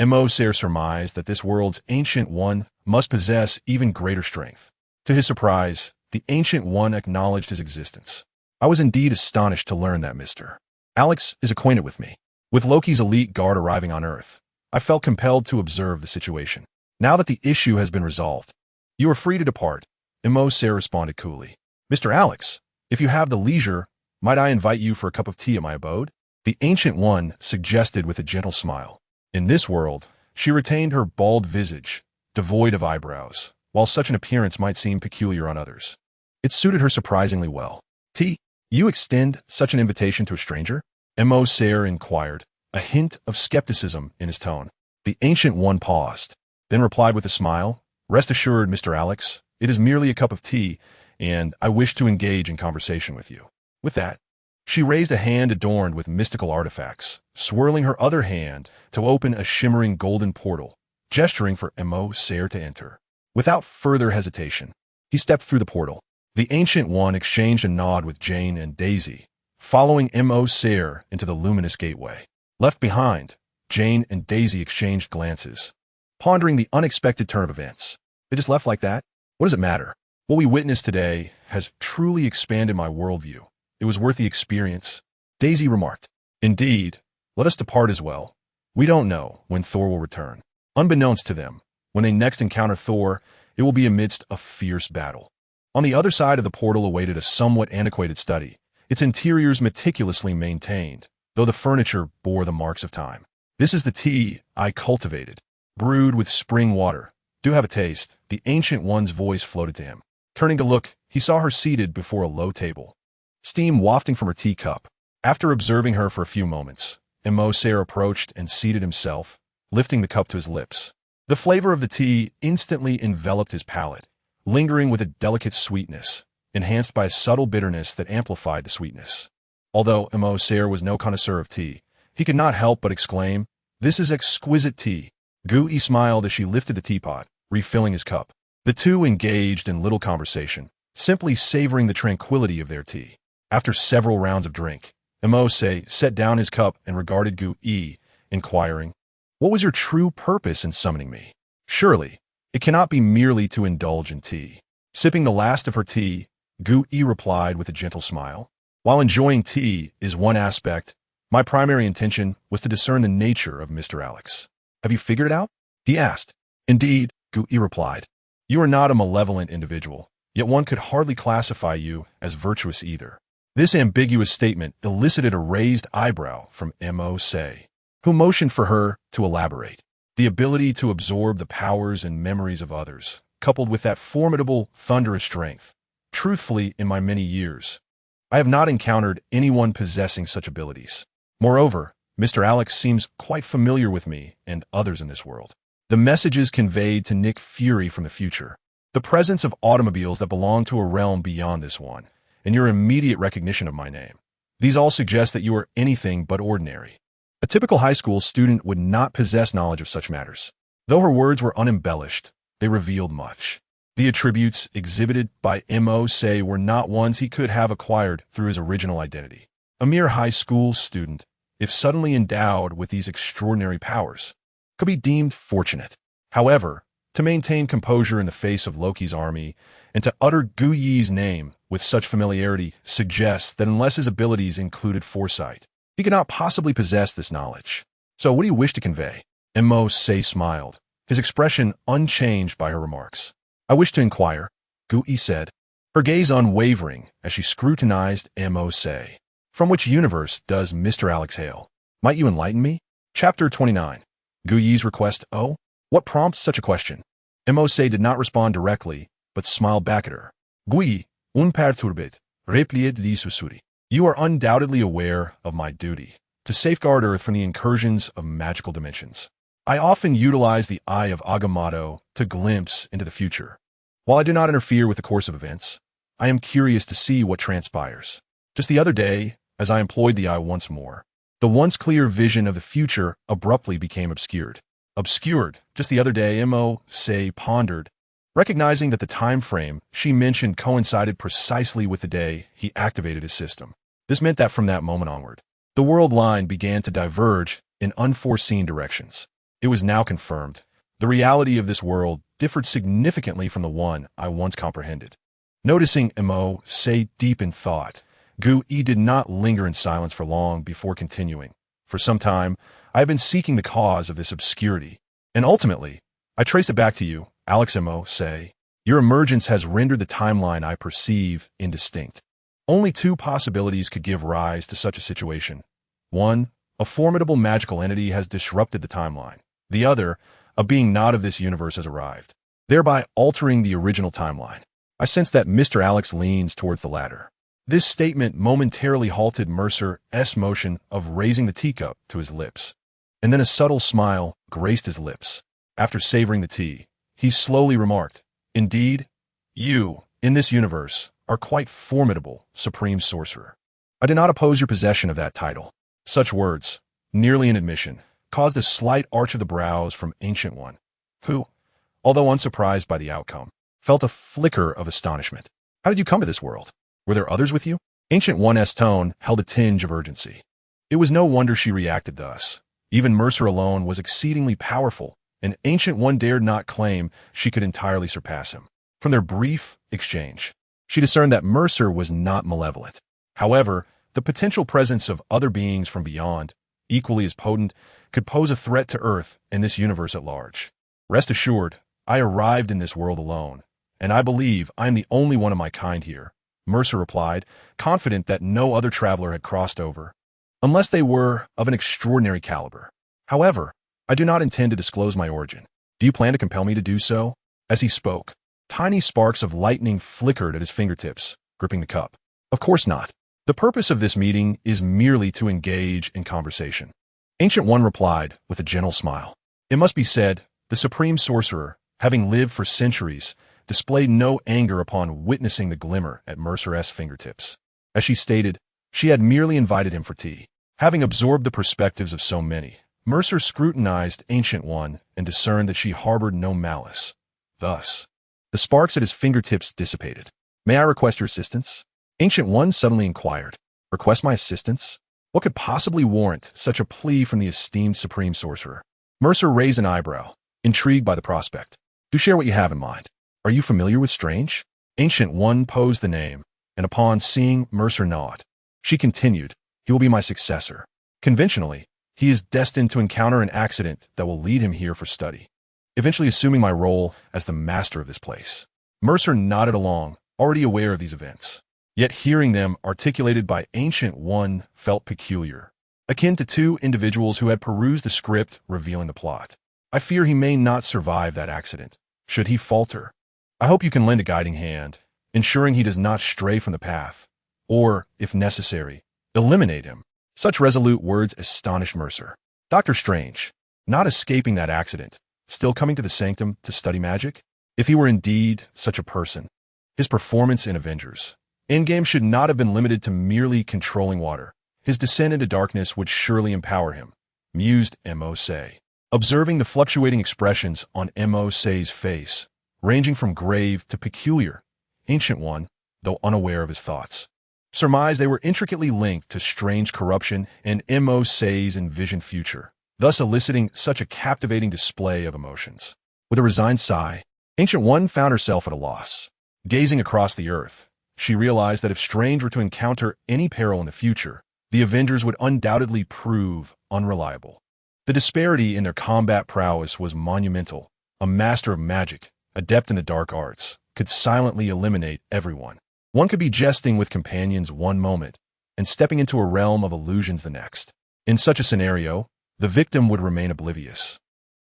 Mercer surmised that this world's Ancient One must possess even greater strength. To his surprise, the Ancient One acknowledged his existence. "I was indeed astonished to learn that Mr. Alex is acquainted with me. With Loki's elite guard arriving on Earth, I felt compelled to observe the situation. Now that the issue has been resolved, you are free to depart," Mercer responded coolly. "Mr. Alex, if you have the leisure, might I invite you for a cup of tea at my abode?" The Ancient One suggested with a gentle smile. In this world, she retained her bald visage, devoid of eyebrows, while such an appearance might seem peculiar on others. It suited her surprisingly well. "Tea? You extend such an invitation to a stranger?" Mercer inquired, a hint of skepticism in his tone. The Ancient One paused, then replied with a smile, "Rest assured, Mr. Alex, it is merely a cup of tea, and I wish to engage in conversation with you." With that, she raised a hand adorned with mystical artifacts, swirling her other hand to open a shimmering golden portal, gesturing for Mercer to enter. Without further hesitation, he stepped through the portal. The Ancient One exchanged a nod with Jane and Daisy, following Mercer into the luminous gateway. Left behind, Jane and Daisy exchanged glances, pondering the unexpected turn of events. They just left like that? What does it matter? What we witnessed today has truly expanded my worldview. It was worth the experience, Daisy remarked. "Indeed, let us depart as well. We don't know when Thor will return." Unbeknownst to them, when they next encounter Thor, it will be amidst a fierce battle. On the other side of the portal awaited a somewhat antiquated study, its interiors meticulously maintained, though the furniture bore the marks of time. "This is the tea I cultivated, brewed with spring water, Do have a taste, the Ancient One's voice floated to him. Turning to look, he saw her seated before a low table, steam wafting from her teacup. After observing her for a few moments, Mercer approached and seated himself, lifting the cup to his lips. The flavor of the tea instantly enveloped his palate, lingering with a delicate sweetness, enhanced by a subtle bitterness that amplified the sweetness. Although Mercer was no connoisseur of tea, he could not help but exclaim, "This is exquisite tea." Gui smiled as she lifted the teapot, refilling his cup. The two engaged in little conversation, simply savoring the tranquility of their tea. After several rounds of drink, Mercer set down his cup and regarded Gui, inquiring, "What was your true purpose in summoning me? Surely, it cannot be merely to indulge in tea." Sipping the last of her tea, Gui replied with a gentle smile, "While enjoying tea is one aspect, my primary intention was to discern the nature of Mr. Alex." "Have you figured it out?" he asked. "Indeed," Gui replied. "You are not a malevolent individual, yet one could hardly classify you as virtuous either." This ambiguous statement elicited a raised eyebrow from Mercer, who motioned for her to elaborate. The ability to absorb the powers and memories of others, coupled with that formidable, thunderous strength. Truthfully, in my many years, I have not encountered anyone possessing such abilities. Moreover, Mr. Alex seems quite familiar with me and others in this world. The messages conveyed to Nick fury from the future, the presence of automobiles that belong to a realm beyond this one, and your immediate recognition of my name. These all suggest that you are anything but ordinary. A typical high school student would not possess knowledge of such matters. Though her words were unembellished, they revealed much. The attributes exhibited by Mercer were not ones he could have acquired through his original identity. A mere high school student, if suddenly endowed with these extraordinary powers, could be deemed fortunate. However, to maintain composure in the face of Loki's army and to utter Gui's name with such familiarity suggests that unless his abilities included foresight, he could not possibly possess this knowledge. "So what do you wish to convey?" Mercer smiled, his expression unchanged by her remarks. "I wish to inquire," Gui said, her gaze unwavering as she scrutinized Mercer. "From which universe does Mr. Alex hail? Might you enlighten me?" Chapter 29. Gui's request. "Oh, what prompts such a question?" Mercer did not respond directly, but smiled back at her. "Gui, unperturbed, replied di susuri. You are undoubtedly aware of my duty, to safeguard Earth from the incursions of magical dimensions. I often utilize the Eye of Agamotto to glimpse into the future. While I do not interfere with the course of events, I am curious to see what transpires. Just the other day, as I employed the eye once more, the once clear vision of the future abruptly became obscured. Obscured, just the other day, Mercer pondered, recognizing that the time frame she mentioned coincided precisely with the day he activated his system. This meant that from that moment onward, the world line began to diverge in unforeseen directions. It was now confirmed. The reality of this world differed significantly from the one I once comprehended. Noticing Mercer deep in thought, Gui did not linger in silence for long before continuing. "For some time, I have been seeking the cause of this obscurity, and ultimately, I trace it back to you, Alex Mercer. Your emergence has rendered the timeline I perceive indistinct. Only two possibilities could give rise to such a situation. One, a formidable magical entity has disrupted the timeline. The other, a being not of this universe has arrived, thereby altering the original timeline. I sense that Mr. Alex leans towards the latter." This statement momentarily halted Mercer's motion of raising the teacup to his lips, and then a subtle smile graced his lips. After savoring the tea, he slowly remarked, "Indeed, you, in this universe, are quite formidable, Supreme Sorcerer. I do not oppose your possession of that title." Such words, nearly an admission, caused a slight arch of the brows from Ancient One, who, although unsurprised by the outcome, felt a flicker of astonishment. "How did you come to this world? Were there others with you?" Ancient One's tone held a tinge of urgency. It was no wonder she reacted thus. Even Mercer alone was exceedingly powerful, and Ancient One dared not claim she could entirely surpass him. From their brief exchange, she discerned that Mercer was not malevolent. However, the potential presence of other beings from beyond, equally as potent, could pose a threat to Earth and this universe at large. "Rest assured, I arrived in this world alone, and I believe I am the only one of my kind here," Mercer replied, confident that no other traveler had crossed over, unless they were of an extraordinary caliber. "However, I do not intend to disclose my origin. Do you plan to compel me to do so? As he spoke, tiny sparks of lightning flickered at his fingertips, gripping the cup. Of course not. The purpose of this meeting is merely to engage in conversation. Ancient One replied with a gentle smile. It must be said, the Supreme Sorcerer, having lived for centuries, displayed no anger upon witnessing the glimmer at Mercer's fingertips. As she stated, she had merely invited him for tea. Having absorbed the perspectives of so many, Mercer scrutinized Ancient One and discerned that she harbored no malice. Thus, the sparks at his fingertips dissipated. May I request your assistance? Ancient One suddenly inquired. Request my assistance? What could possibly warrant such a plea from the esteemed Supreme Sorcerer? Mercer raised an eyebrow, intrigued by the prospect. Do share what you have in mind. Are you familiar with Strange? Ancient One posed the name, and upon seeing Mercer nod, she continued, he will be my successor. Conventionally, he is destined to encounter an accident that will lead him here for study, eventually assuming my role as the master of this place. Mercer nodded along, already aware of these events. Yet hearing them articulated by Ancient One felt peculiar, akin to two individuals who had perused the script revealing the plot. I fear he may not survive that accident, should he falter. I hope you can lend a guiding hand, ensuring he does not stray from the path, or, if necessary, eliminate him. Such resolute words astonished Mercer. Dr. Strange, not escaping that accident, still coming to the sanctum to study magic? If he were indeed such a person, his performance in Avengers Endgame should not have been limited to merely controlling water. His descent into darkness would surely empower him, mused Mercer. Observing the fluctuating expressions on Mercer's face, ranging from grave to peculiar, Ancient One, though unaware of his thoughts, surmised they were intricately linked to strange corruption and Mercer's envisioned future, thus eliciting such a captivating display of emotions. With a resigned sigh, Ancient One found herself at a loss. Gazing across the earth, she realized that if Strange were to encounter any peril in the future, the Avengers would undoubtedly prove unreliable. The disparity in their combat prowess was monumental. A master of magic, adept in the dark arts, could silently eliminate everyone. One could be jesting with companions one moment and stepping into a realm of illusions the next. In such a scenario, the victim would remain oblivious.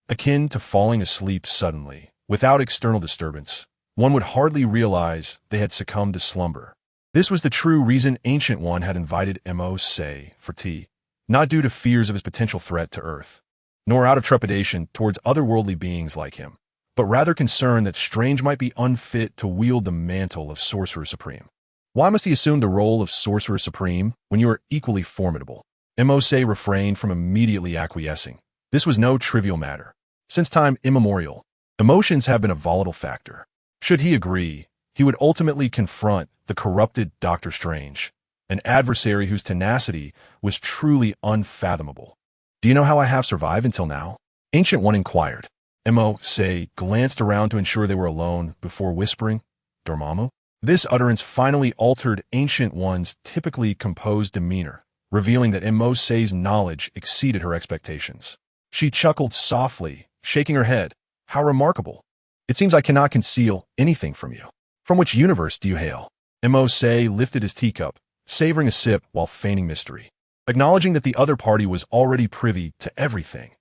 Akin to falling asleep suddenly, without external disturbance, one would hardly realize they had succumbed to slumber. This was the true reason Ancient One had invited Mercer for tea, not due to fears of his potential threat to Earth, nor out of trepidation towards otherworldly beings like him, but rather concern that Strange might be unfit to wield the mantle of Sorcerer Supreme. Why must he assume the role of Sorcerer Supreme when you are equally formidable? Mercer refrained from immediately acquiescing. This was no trivial matter. Since time immemorial, emotions have been a volatile factor. Should he agree, he would ultimately confront the corrupted Dr. Strange, an adversary whose tenacity was truly unfathomable. Do you know how I have survived until now? Ancient One inquired. Mercer glanced around to ensure they were alone before whispering, Dormammu? This utterance finally altered Ancient One's typically composed demeanor, revealing that Mercer's knowledge exceeded her expectations. She chuckled softly, shaking her head. How remarkable. It seems I cannot conceal anything from you. From which universe do you hail? Mercer lifted his teacup, savoring a sip while feigning mystery. Acknowledging that the other party was already privy to everything,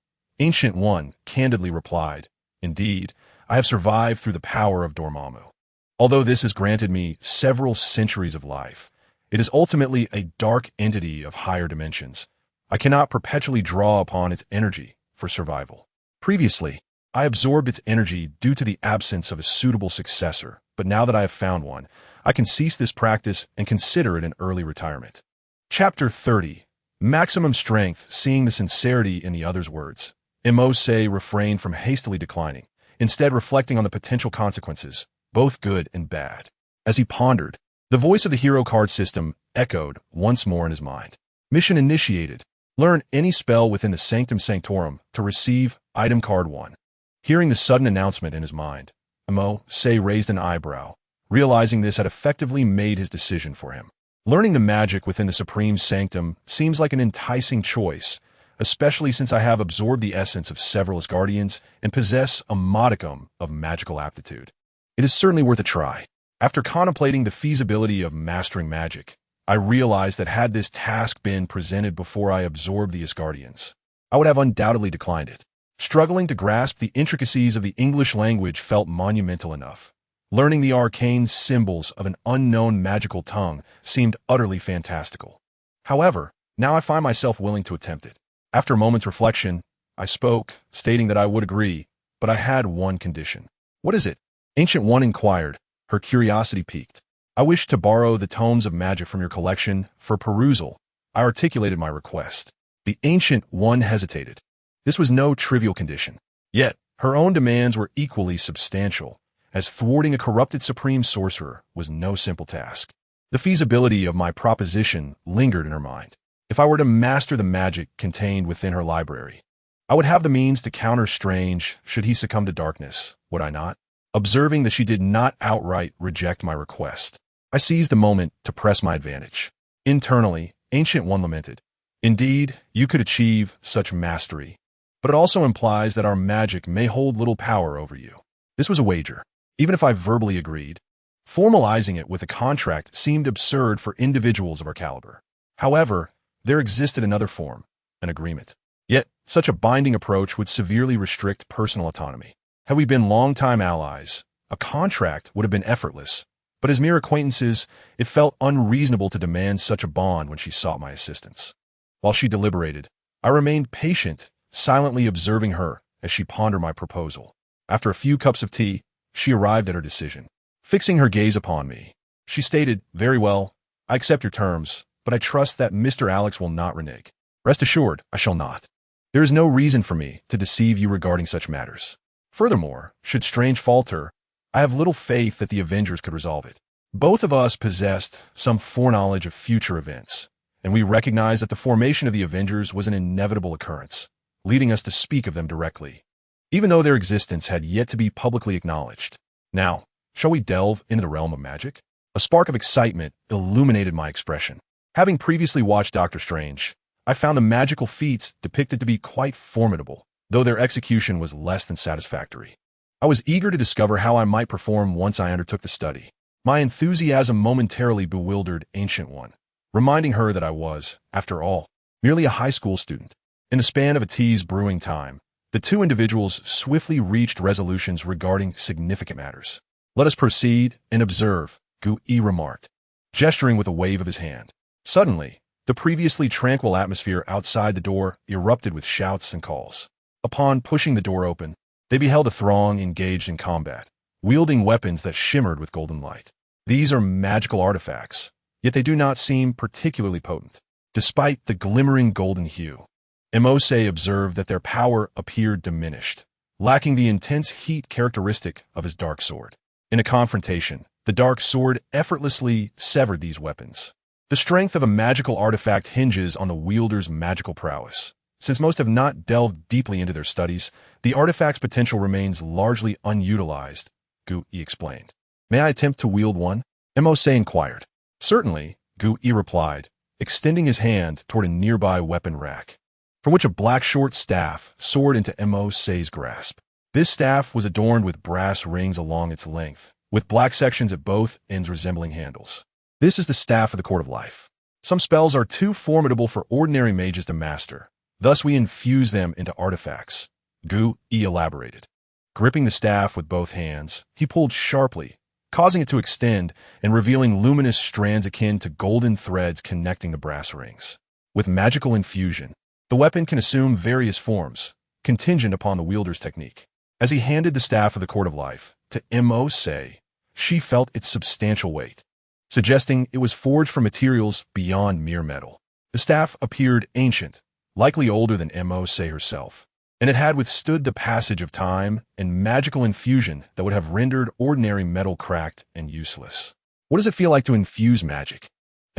Ancient One candidly replied, Indeed, I have survived through the power of Dormammu. Although this has granted me several centuries of life, it is ultimately a dark entity of higher dimensions. I cannot perpetually draw upon its energy for survival. Previously, I absorbed its energy due to the absence of a suitable successor, but now that I have found one, I can cease this practice and consider it an early retirement. Chapter 30. Maximum Strength. Seeing the sincerity in the other's words, Mercer refrained from hastily declining, instead reflecting on the potential consequences, both good and bad. As he pondered, the voice of the hero card system echoed once more in his mind. Mission initiated. Learn any spell within the Sanctum Sanctorum to receive item card 1. Hearing the sudden announcement in his mind, Mercer raised an eyebrow, realizing this had effectively made his decision for him. Learning the magic within the Supreme Sanctum seems like an enticing choice, especially since I have absorbed the essence of several Asgardians and possess a modicum of magical aptitude. It is certainly worth a try. After contemplating the feasibility of mastering magic, I realized that had this task been presented before I absorbed the Asgardians, I would have undoubtedly declined it. Struggling to grasp the intricacies of the English language felt monumental enough. Learning the arcane symbols of an unknown magical tongue seemed utterly fantastical. However, now I find myself willing to attempt it. After a moment's reflection, I spoke, stating that I would agree, but I had one condition. "What is it?" Ancient One inquired, her curiosity piqued. "I wish to borrow the tomes of magic from your collection for perusal." I articulated my request. The Ancient One hesitated. This was no trivial condition. Yet, her own demands were equally substantial, as thwarting a corrupted supreme sorcerer was no simple task. The feasibility of my proposition lingered in her mind. If I were to master the magic contained within her library, I would have the means to counter Strange should he succumb to darkness, would I not? Observing that she did not outright reject my request, I seized the moment to press my advantage. Internally, Ancient One lamented. "Indeed, you could achieve such mastery, but it also implies that our magic may hold little power over you." This was a wager. Even if I verbally agreed, formalizing it with a contract seemed absurd for individuals of our caliber. However, there existed another form, an agreement. Yet, such a binding approach would severely restrict personal autonomy. Had we been longtime allies, a contract would have been effortless, but as mere acquaintances, it felt unreasonable to demand such a bond when she sought my assistance. While she deliberated, I remained patient, silently observing her as she pondered my proposal. After a few cups of tea, she arrived at her decision. Fixing her gaze upon me, she stated, "Very well, I accept your terms, but I trust that Mr. Alex will not renege." "Rest assured, I shall not. There is no reason for me to deceive you regarding such matters. Furthermore, should Strange falter, I have little faith that the Avengers could resolve it. Both of us possessed some foreknowledge of future events, and we recognized that the formation of the Avengers was an inevitable occurrence, leading us to speak of them directly, even though their existence had yet to be publicly acknowledged. Now, shall we delve into the realm of magic?" A spark of excitement illuminated my expression. Having previously watched Doctor Strange, I found the magical feats depicted to be quite formidable, though their execution was less than satisfactory. I was eager to discover how I might perform once I undertook the study. My enthusiasm momentarily bewildered Ancient One, reminding her that I was, after all, merely a high school student. In the span of a tea's brewing time, the two individuals swiftly reached resolutions regarding significant matters. "Let us proceed and observe," Gu-E remarked, gesturing with a wave of his hand. Suddenly, the previously tranquil atmosphere outside the door erupted with shouts and calls. Upon pushing the door open, they beheld a throng engaged in combat, wielding weapons that shimmered with golden light. These are magical artifacts, yet they do not seem particularly potent. Despite the glimmering golden hue, Mose observed that their power appeared diminished, lacking the intense heat characteristic of his dark sword. In a confrontation, the dark sword effortlessly severed these weapons. The strength of a magical artifact hinges on the wielder's magical prowess. Since most have not delved deeply into their studies, the artifact's potential remains largely unutilized, Gu-E explained. "May I attempt to wield one?" Mose inquired. "Certainly," Gu-E replied, extending his hand toward a nearby weapon rack, from which a black short staff soared into Mose's grasp. This staff was adorned with brass rings along its length, with black sections at both ends resembling handles. "This is the staff of the Court of Life. Some spells are too formidable for ordinary mages to master. Thus we infuse them into artifacts," Gu-E elaborated. Gripping the staff with both hands, he pulled sharply, causing it to extend and revealing luminous strands akin to golden threads connecting the brass rings. With magical infusion, the weapon can assume various forms, contingent upon the wielder's technique. As he handed the staff of the Court of Life to Mose, she felt its substantial weight, suggesting it was forged from materials beyond mere metal. The staff appeared ancient, likely older than Mose herself, and it had withstood the passage of time and magical infusion that would have rendered ordinary metal cracked and useless. "What does it feel like to infuse magic?"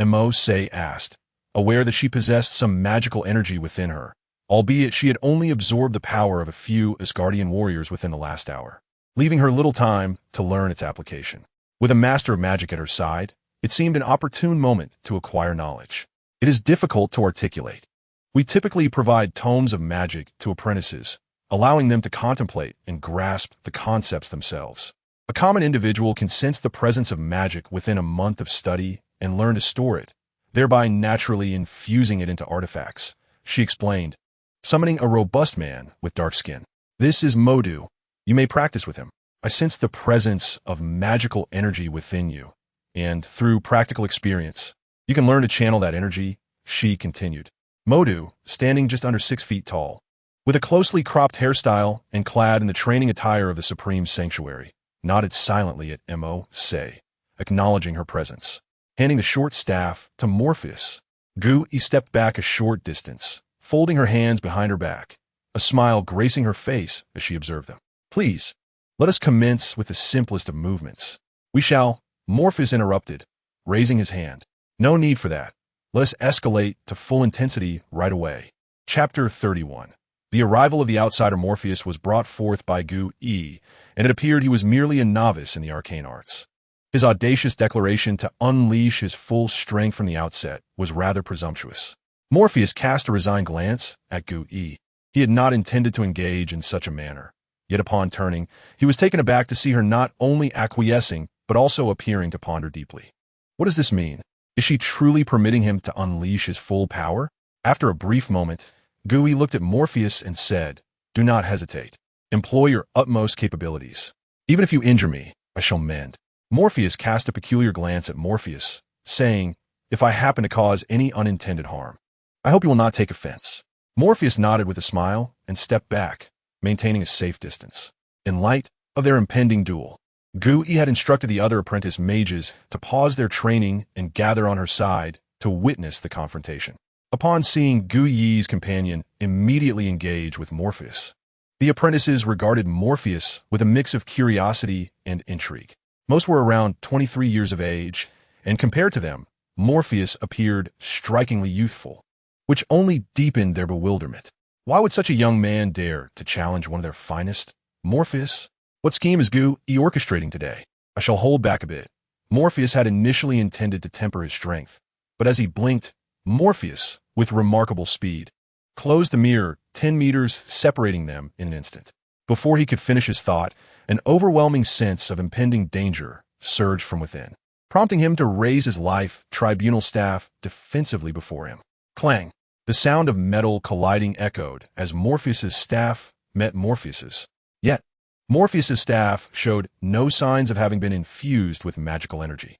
Mose asked, aware that she possessed some magical energy within her, albeit she had only absorbed the power of a few Asgardian warriors within the last hour, leaving her little time to learn its application. With a master of magic at her side, it seemed an opportune moment to acquire knowledge. "It is difficult to articulate. We typically provide tomes of magic to apprentices, allowing them to contemplate and grasp the concepts themselves. A common individual can sense the presence of magic within a month of study and learn to store it, thereby naturally infusing it into artifacts," she explained, summoning a robust man with dark skin. This is Modu. You may practice with him. I sense the presence of magical energy within you, and through practical experience, you can learn to channel that energy, she continued. Modu, standing just under 6 feet tall, with a closely cropped hairstyle and clad in the training attire of the Supreme Sanctuary, nodded silently at Mo Se, acknowledging her presence. Handing the short staff to Morpheus, Gu-E stepped back a short distance, folding her hands behind her back, a smile gracing her face as she observed them. Please, let us commence with the simplest of movements. We shall, Morpheus interrupted, raising his hand. No need for that. Let us escalate to full intensity right away. Chapter 31. The arrival of the outsider Morpheus was brought forth by Gu-E, and it appeared he was merely a novice in the arcane arts. His audacious declaration to unleash his full strength from the outset was rather presumptuous. Morpheus cast a resigned glance at Gu-E. He had not intended to engage in such a manner. Yet upon turning, he was taken aback to see her not only acquiescing, but also appearing to ponder deeply. What does this mean? Is she truly permitting him to unleash his full power? After a brief moment, Gu-E looked at Morpheus and said, Do not hesitate. Employ your utmost capabilities. Even if you injure me, I shall mend. Morpheus cast a peculiar glance at Morpheus, saying, If I happen to cause any unintended harm, I hope you will not take offense. Morpheus nodded with a smile and stepped back, maintaining a safe distance. In light of their impending duel, Gu-E had instructed the other apprentice mages to pause their training and gather on her side to witness the confrontation. Upon seeing Gu-Ye's companion immediately engage with Morpheus, the apprentices regarded Morpheus with a mix of curiosity and intrigue. Most were around 23 years of age, and compared to them, Morpheus appeared strikingly youthful, which only deepened their bewilderment. Why would such a young man dare to challenge one of their finest? Morpheus? What scheme is Gu-E orchestrating today? I shall hold back a bit. Morpheus had initially intended to temper his strength, but as he blinked, Morpheus, with remarkable speed, closed the mirror 10 meters separating them in an instant. Before he could finish his thought, an overwhelming sense of impending danger surged from within, prompting him to raise his life tribunal staff defensively before him. Clang! The sound of metal colliding echoed as Morpheus's staff met Morpheus's. Yet, Morpheus's staff showed no signs of having been infused with magical energy.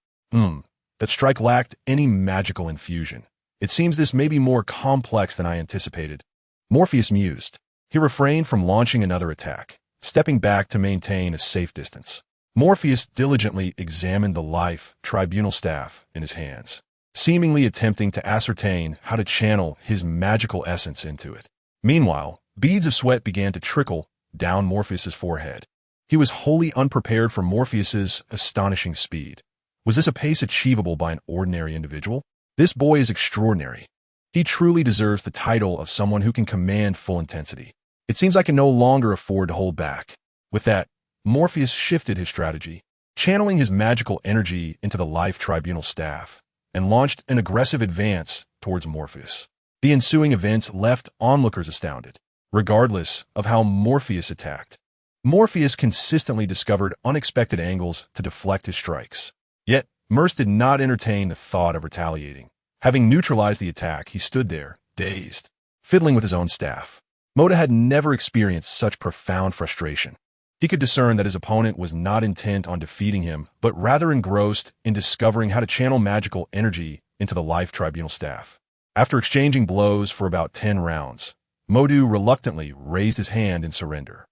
That strike lacked any magical infusion. It seems this may be more complex than I anticipated. Morpheus mused. He refrained from launching another attack, stepping back to maintain a safe distance. Morpheus diligently examined the life tribunal staff in his hands, seemingly attempting to ascertain how to channel his magical essence into it. Meanwhile, beads of sweat began to trickle down Morpheus's forehead. He was wholly unprepared for Morpheus's astonishing speed. Was this a pace achievable by an ordinary individual? This boy is extraordinary. He truly deserves the title of someone who can command full intensity. It seems I can no longer afford to hold back. With that, Morpheus shifted his strategy, channeling his magical energy into the life tribunal staff, and launched an aggressive advance towards Morpheus. The ensuing events left onlookers astounded. Regardless of how Morpheus attacked, Morpheus consistently discovered unexpected angles to deflect his strikes. Yet, Mercer did not entertain the thought of retaliating. Having neutralized the attack, he stood there, dazed, fiddling with his own staff. Moda had never experienced such profound frustration. He could discern that his opponent was not intent on defeating him, but rather engrossed in discovering how to channel magical energy into the life tribunal staff. After exchanging blows for about 10 rounds, Modu reluctantly raised his hand in surrender.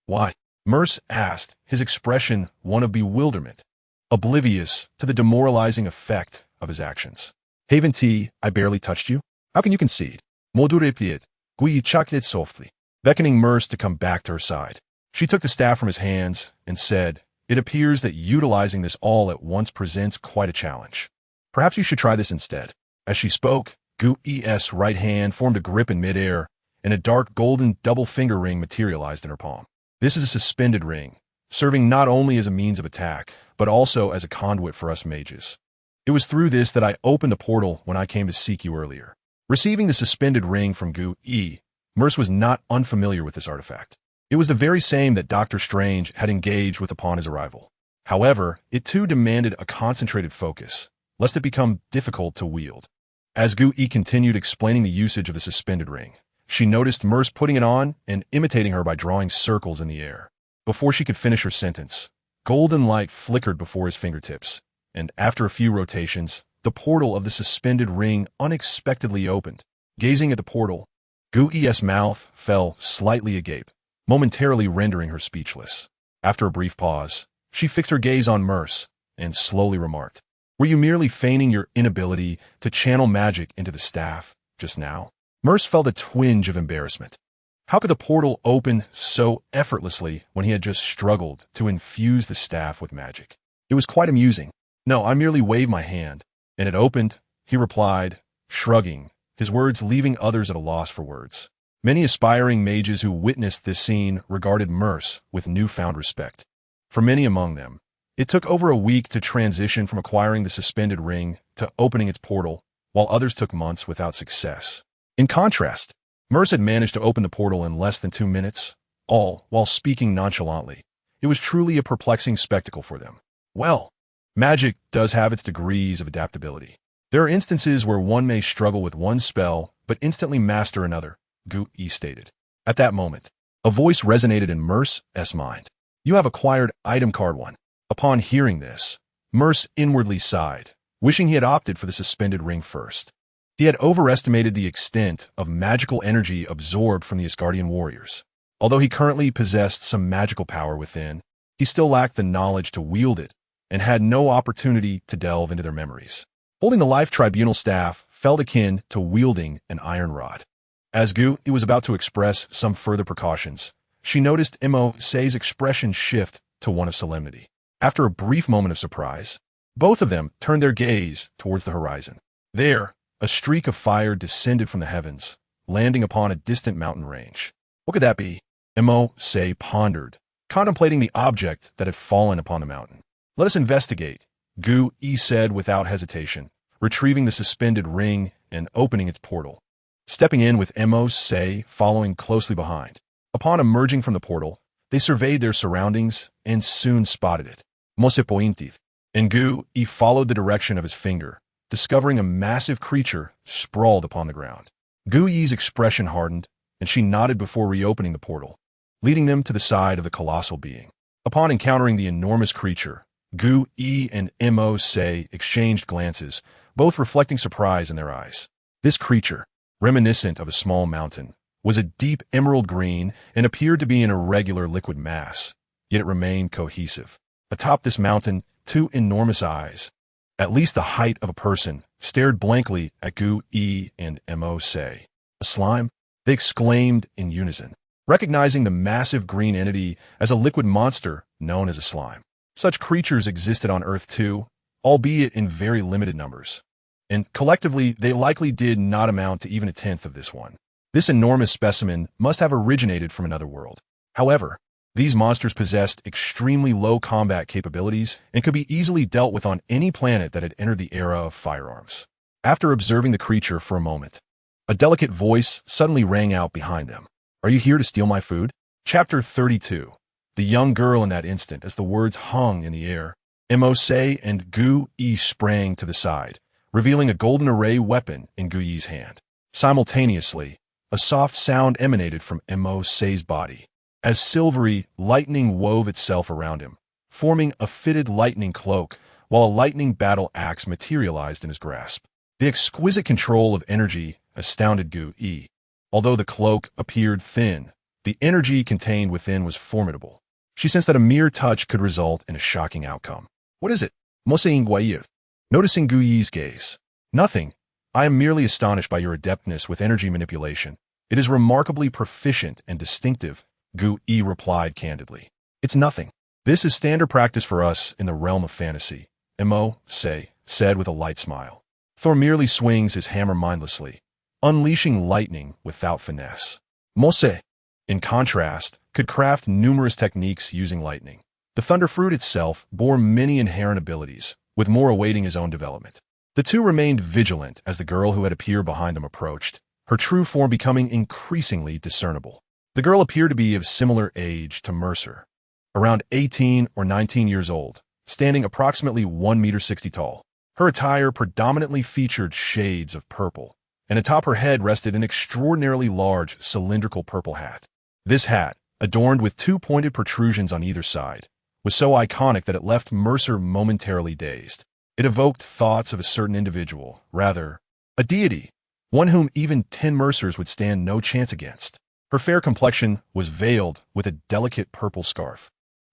Why? Mercer asked, his expression one of bewilderment, oblivious to the demoralizing effect of his actions. Haven't I barely touched you? How can you concede? Modu replied, Gu-E chuckled softly, beckoning Mercer to come back to her side. She took the staff from his hands and said, It appears that utilizing this all at once presents quite a challenge. Perhaps you should try this instead. As she spoke, Gu-E's right hand formed a grip in midair, and a dark golden double finger ring materialized in her palm. This is a suspended ring, serving not only as a means of attack, but also as a conduit for us mages. It was through this that I opened the portal when I came to seek you earlier. Receiving the suspended ring from Gu-E, Mercer was not unfamiliar with this artifact. It was the very same that Dr. Strange had engaged with upon his arrival. However, it too demanded a concentrated focus, lest it become difficult to wield. As Gu-E continued explaining the usage of the suspended ring, She noticed Merce putting it on and imitating her by drawing circles in the air. Before she could finish her sentence, golden light flickered before his fingertips, and after a few rotations, the portal of the suspended ring unexpectedly opened. Gazing at the portal, Gui's mouth fell slightly agape, momentarily rendering her speechless. After a brief pause, she fixed her gaze on Merce and slowly remarked, "Were you merely feigning your inability to channel magic into the staff just now?" Merce felt a twinge of embarrassment. How could the portal open so effortlessly when he had just struggled to infuse the staff with magic? It was quite amusing. "No, I merely waved my hand, and it opened," he replied, shrugging, his words leaving others at a loss for words. Many aspiring mages who witnessed this scene regarded Merce with newfound respect. For many among them, it took over a week to transition from acquiring the suspended ring to opening its portal, while others took months without success. In contrast, Merce had managed to open the portal in less than 2 minutes, all while speaking nonchalantly. It was truly a perplexing spectacle for them. Well, magic does have its degrees of adaptability. There are instances where one may struggle with one spell, but instantly master another, Gui stated. At that moment, a voice resonated in Merce's mind. "You have acquired item card 1. Upon hearing this, Merce inwardly sighed, wishing he had opted for the suspended ring first. He had overestimated the extent of magical energy absorbed from the Asgardian warriors. Although he currently possessed some magical power within, he still lacked the knowledge to wield it and had no opportunity to delve into their memories. Holding the Life Tribunal staff felt akin to wielding an iron rod. As Gui was about to express some further precautions, she noticed Mercer's expression shift to one of solemnity. After a brief moment of surprise, both of them turned their gaze towards the horizon. There, a streak of fire descended from the heavens, landing upon a distant mountain range. What could that be? Mercer pondered, contemplating the object that had fallen upon the mountain. "Let us investigate," Gui said without hesitation, retrieving the suspended ring and opening its portal. Stepping in with Mercer following closely behind. Upon emerging from the portal, they surveyed their surroundings and soon spotted it. Mercer pointed, and Gui followed the direction of his finger, discovering a massive creature sprawled upon the ground. Gui's expression hardened, and she nodded before reopening the portal, leading them to the side of the colossal being. Upon encountering the enormous creature, Gui and Mercer exchanged glances, both reflecting surprise in their eyes. This creature, reminiscent of a small mountain, was a deep emerald green and appeared to be an irregular liquid mass, yet it remained cohesive. Atop this mountain, 2 enormous eyes, at least the height of a person, stared blankly at Gui and Mercer. "A slime?" they exclaimed in unison, recognizing the massive green entity as a liquid monster known as a slime. Such creatures existed on Earth too, albeit in very limited numbers, and collectively they likely did not amount to even 1/10 of this one. This enormous specimen must have originated from another world. However, these monsters possessed extremely low combat capabilities and could be easily dealt with on any planet that had entered the era of firearms. After observing the creature for a moment, a delicate voice suddenly rang out behind them. "Are you here to steal my food?" Chapter 32. The young girl in that instant, as the words hung in the air, Mercer and Gui sprang to the side, revealing a golden array weapon in Gui's hand. Simultaneously, a soft sound emanated from Mercer's body, as silvery lightning wove itself around him, forming a fitted lightning cloak, while a lightning battle axe materialized in his grasp. The exquisite control of energy astounded Gui. Although the cloak appeared thin, the energy contained within was formidable. She sensed that a mere touch could result in a shocking outcome. "What is it?" Mercer inquired, noticing Gui's gaze. "Nothing. I am merely astonished by your adeptness with energy manipulation. It is remarkably proficient and distinctive," Gui replied candidly. "It's nothing. This is standard practice for us in the realm of fantasy," Mercer said with a light smile. "Thor merely swings his hammer mindlessly, unleashing lightning without finesse. Mercer, in contrast, could craft numerous techniques using lightning. The Thunder Fruit itself bore many inherent abilities, with more awaiting his own development." The two remained vigilant as the girl who had appeared behind them approached, her true form becoming increasingly discernible. The girl appeared to be of similar age to Mercer, around 18 or 19 years old, standing approximately 1.60 meters tall. Her attire predominantly featured shades of purple, and atop her head rested an extraordinarily large, cylindrical purple hat. This hat, adorned with two pointed protrusions on either side, was so iconic that it left Mercer momentarily dazed. It evoked thoughts of a certain individual, rather, a deity, one whom even 10 Mercers would stand no chance against. Her fair complexion was veiled with a delicate purple scarf,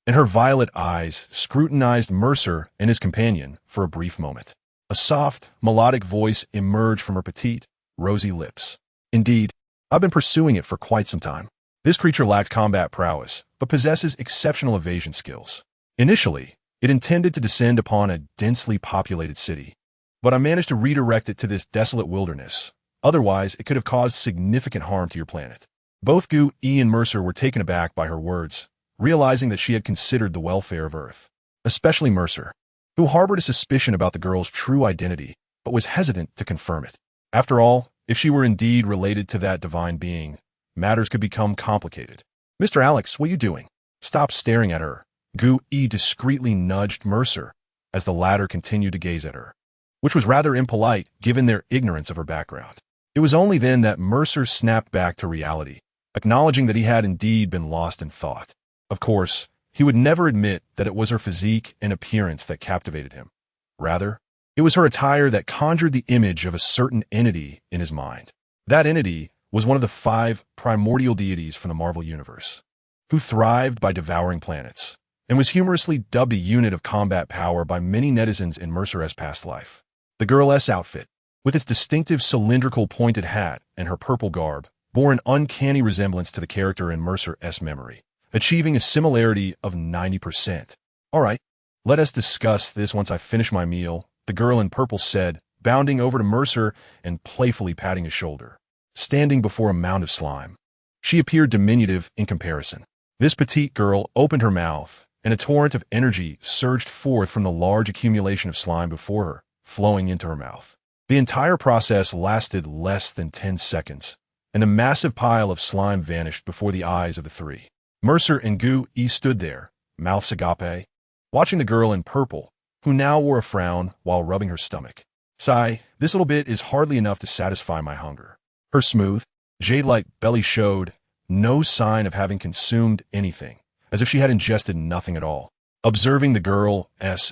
and her violet eyes scrutinized Mercer and his companion for a brief moment. A soft, melodic voice emerged from her petite, rosy lips. Indeed, I've been pursuing it for quite some time. This creature lacks combat prowess, but possesses exceptional evasion skills. Initially, it intended to descend upon a densely populated city, but I managed to redirect it to this desolate wilderness. Otherwise, it could have caused significant harm to your planet. Both Gu E and Mercer were taken aback by her words, realizing that she had considered the welfare of Earth. Especially Mercer, who harbored a suspicion about the girl's true identity, but was hesitant to confirm it. After all, if she were indeed related to that divine being, matters could become complicated. "Mr. Alex, what are you doing? Stop staring at her." Gu E discreetly nudged Mercer as the latter continued to gaze at her, which was rather impolite given their ignorance of her background. It was only then that Mercer snapped back to reality, acknowledging that he had indeed been lost in thought. Of course, he would never admit that it was her physique and appearance that captivated him. Rather, it was her attire that conjured the image of a certain entity in his mind. That entity was one of the 5 primordial deities from the Marvel Universe, who thrived by devouring planets, and was humorously dubbed a unit of combat power by many netizens in Mercer's past life. The girl's outfit, with its distinctive cylindrical pointed hat and her purple garb, bore an uncanny resemblance to the character in Mercer's memory, achieving a similarity of 90%. "All right, let us discuss this once I finish my meal," the girl in purple said, bounding over to Mercer and playfully patting his shoulder. Standing before a mound of slime, she appeared diminutive in comparison. This petite girl opened her mouth, and a torrent of energy surged forth from the large accumulation of slime before her, flowing into her mouth. The entire process lasted less than 10 seconds, and a massive pile of slime vanished before the eyes of the three. Mercer and Gu E stood there, mouths agape, watching the girl in purple, who now wore a frown while rubbing her stomach. "Sigh, this little bit is hardly enough to satisfy my hunger." Her smooth, jade-like belly showed no sign of having consumed anything, as if she had ingested nothing at all. Observing the girl's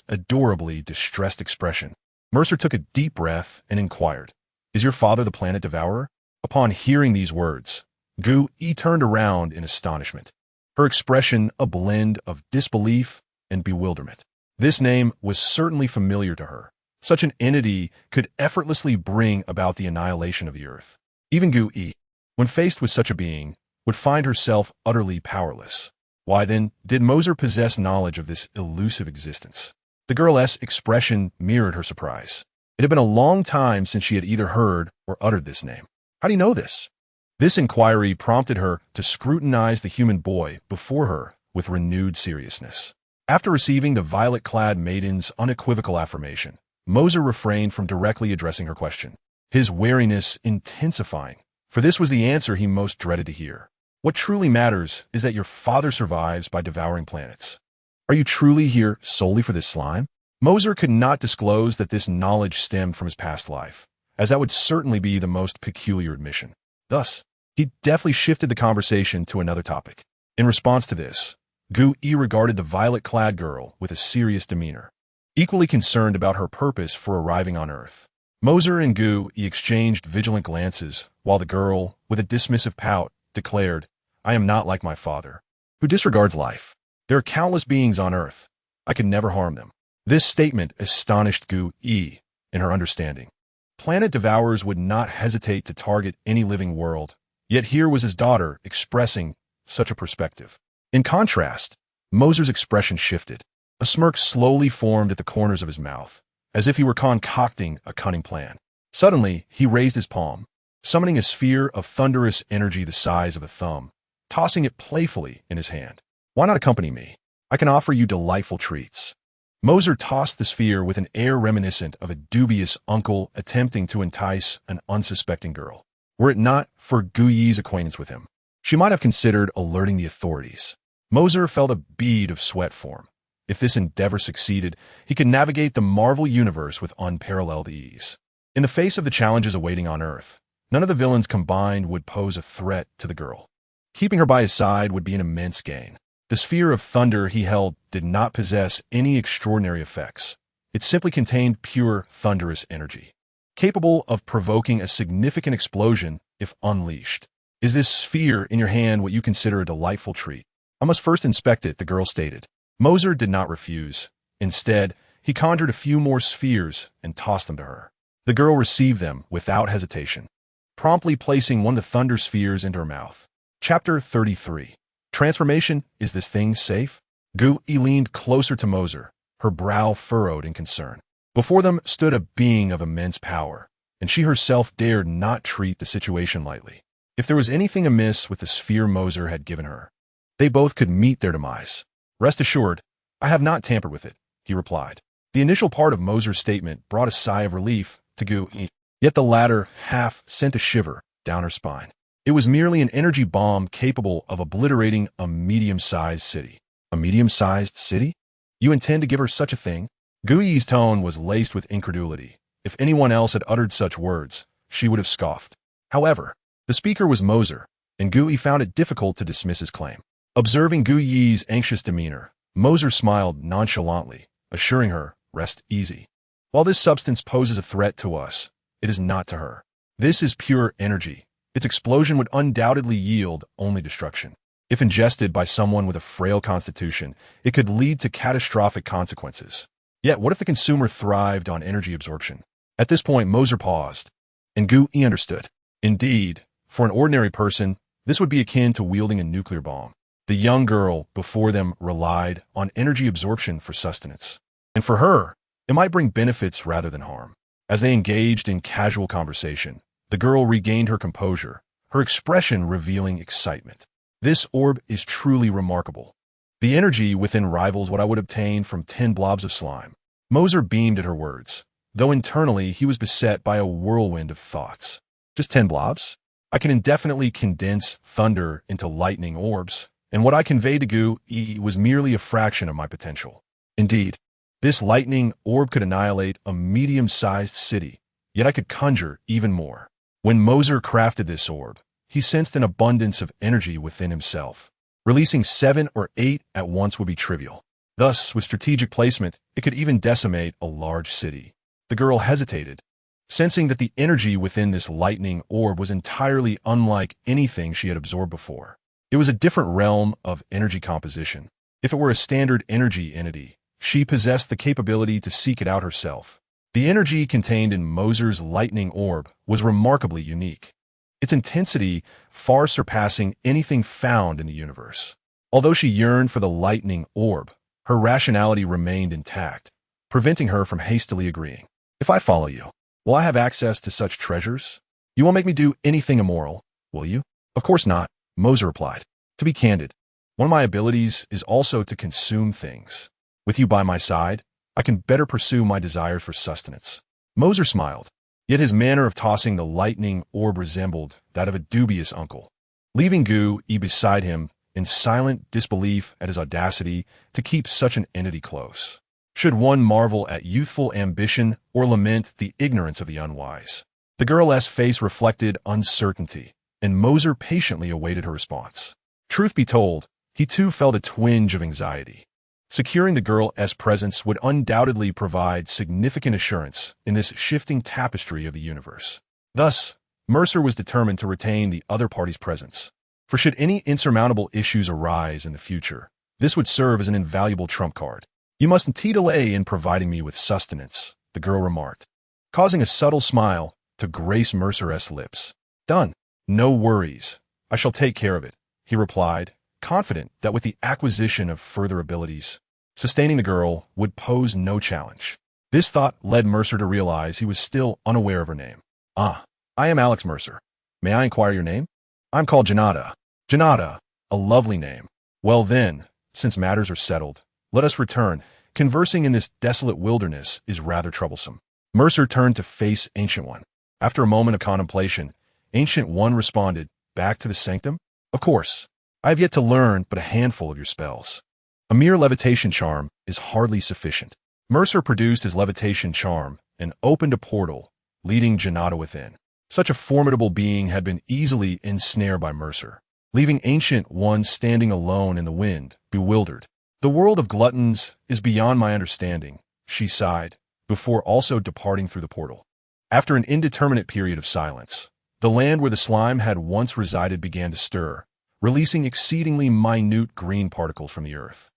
adorably distressed expression, Mercer took a deep breath and inquired, "Is your father the planet devourer?" Upon hearing these words, Gu E turned around in astonishment, her expression a blend of disbelief and bewilderment. This name was certainly familiar to her. Such an entity could effortlessly bring about the annihilation of the Earth. Even Gu E, when faced with such a being, would find herself utterly powerless. Why then did Mercer possess knowledge of this elusive existence? The girl's expression mirrored her surprise. It had been a long time since she had either heard or uttered this name. "How do you know this?" This inquiry prompted her to scrutinize the human boy before her with renewed seriousness. After receiving the violet-clad maiden's unequivocal affirmation, Mercer refrained from directly addressing her question, his wariness intensifying, for this was the answer he most dreaded to hear. "What truly matters is that your father survives by devouring planets. Are you truly here solely for this slime?" Mercer could not disclose that this knowledge stemmed from his past life, as that would certainly be the most peculiar admission. Thus, he deftly shifted the conversation to another topic. In response to this, Gu E regarded the violet-clad girl with a serious demeanor, equally concerned about her purpose for arriving on Earth. Mercer and Gu E exchanged vigilant glances, while the girl, with a dismissive pout, declared, "I am not like my father, who disregards life. There are countless beings on Earth. I could never harm them." This statement astonished Gu E in her understanding. Planet devourers would not hesitate to target any living world, yet here was his daughter expressing such a perspective. In contrast, Mercer's expression shifted. A smirk slowly formed at the corners of his mouth, as if he were concocting a cunning plan. Suddenly, he raised his palm, summoning a sphere of thunderous energy the size of a thumb, tossing it playfully in his hand. "Why not accompany me? I can offer you delightful treats." Mercer tossed the sphere with an air reminiscent of a dubious uncle attempting to entice an unsuspecting girl. Were it not for Gu Yi's acquaintance with him, she might have considered alerting the authorities. Mercer felt a bead of sweat form. If this endeavor succeeded, he could navigate the Marvel Universe with unparalleled ease. In the face of the challenges awaiting on Earth, None of the villains combined would pose a threat to the girl. Keeping her by his side would be an immense gain. The sphere of thunder he held did not possess any extraordinary effects. It simply contained pure, thunderous energy, capable of provoking a significant explosion if unleashed. Is this sphere in your hand what you consider a delightful treat? I must first inspect it, the girl stated. Mercer did not refuse. Instead, he conjured a few more spheres and tossed them to her. The girl received them without hesitation, promptly placing one of the thunder spheres into her mouth. Chapter 33. Transformation. Is this thing safe? Gu leaned closer to Mercer, her brow furrowed in concern. Before them stood a being of immense power, and she herself dared not treat the situation lightly. If there was anything amiss with the sphere Mercer had given her, they both could meet their demise. Rest assured, I have not tampered with it, he replied. The initial part of Mercer's statement brought a sigh of relief to Gu, yet the latter half sent a shiver down her spine. It was merely an energy bomb capable of obliterating a medium-sized city. A medium-sized city? You intend to give her such a thing? Gui's tone was laced with incredulity. If anyone else had uttered such words, she would have scoffed. However, the speaker was Mercer, and Gui found it difficult to dismiss his claim. Observing Gui's anxious demeanor, Mercer smiled nonchalantly, assuring her, rest easy. While this substance poses a threat to us, it is not to her. This is pure energy. Its explosion would undoubtedly yield only destruction. If ingested by someone with a frail constitution, it could lead to catastrophic consequences. Yet, what if the consumer thrived on energy absorption? At this point, Mercer paused, and Gui understood. Indeed, for an ordinary person, this would be akin to wielding a nuclear bomb. The young girl before them relied on energy absorption for sustenance. And for her, it might bring benefits rather than harm. As they engaged in casual conversation, the girl regained her composure, her expression revealing excitement. This orb is truly remarkable. The energy within rivals what I would obtain from 10 blobs of slime. Mercer beamed at her words, though internally he was beset by a whirlwind of thoughts. Just 10 blobs? I can indefinitely condense thunder into lightning orbs, and what I conveyed to Gui was merely a fraction of my potential. Indeed, this lightning orb could annihilate a medium-sized city, yet I could conjure even more. When Mercer crafted this orb, he sensed an abundance of energy within himself. Releasing 7 or 8 at once would be trivial. Thus, with strategic placement, it could even decimate a large city. The girl hesitated, sensing that the energy within this lightning orb was entirely unlike anything she had absorbed before. It was a different realm of energy composition. If it were a standard energy entity, she possessed the capability to seek it out herself. The energy contained in Mercer's lightning orb was remarkably unique, its intensity far surpassing anything found in the universe. Although she yearned for the lightning orb, her rationality remained intact, preventing her from hastily agreeing. If I follow you, will I have access to such treasures? You won't make me do anything immoral, will you? Of course not, Mercer replied. To be candid, one of my abilities is also to consume things. With you by my side, I can better pursue my desires for sustenance. Mercer smiled, yet his manner of tossing the lightning orb resembled that of a dubious uncle. Leaving Gui beside him in silent disbelief at his audacity to keep such an entity close. Should one marvel at youthful ambition or lament the ignorance of the unwise? The girl's face reflected uncertainty, and Mercer patiently awaited her response. Truth be told, he too felt a twinge of anxiety. Securing the girl's presence would undoubtedly provide significant assurance in this shifting tapestry of the universe. Thus, Mercer was determined to retain the other party's presence. For should any insurmountable issues arise in the future, this would serve as an invaluable trump card. You mustn't delay in providing me with sustenance, the girl remarked, causing a subtle smile to grace Mercer's lips. Done. No worries. I shall take care of it, he replied, confident that with the acquisition of further abilities, sustaining the girl would pose no challenge. This thought led Mercer to realize he was still unaware of her name. I am Alex Mercer. May I inquire your name? I'm called Janata. Janata, a lovely name. Well then, since matters are settled, let us return. Conversing in this desolate wilderness is rather troublesome. Mercer turned to face Ancient One. After a moment of contemplation, Ancient One responded, back to the sanctum? Of course. I have yet to learn but a handful of your spells. A mere levitation charm is hardly sufficient. Mercer produced his levitation charm and opened a portal, leading Janata within. Such a formidable being had been easily ensnared by Mercer, leaving Ancient One standing alone in the wind, bewildered. "The world of gluttons is beyond my understanding," she sighed, before also departing through the portal. After an indeterminate period of silence, the land where the slime had once resided began to stir, releasing exceedingly minute green particles from the earth.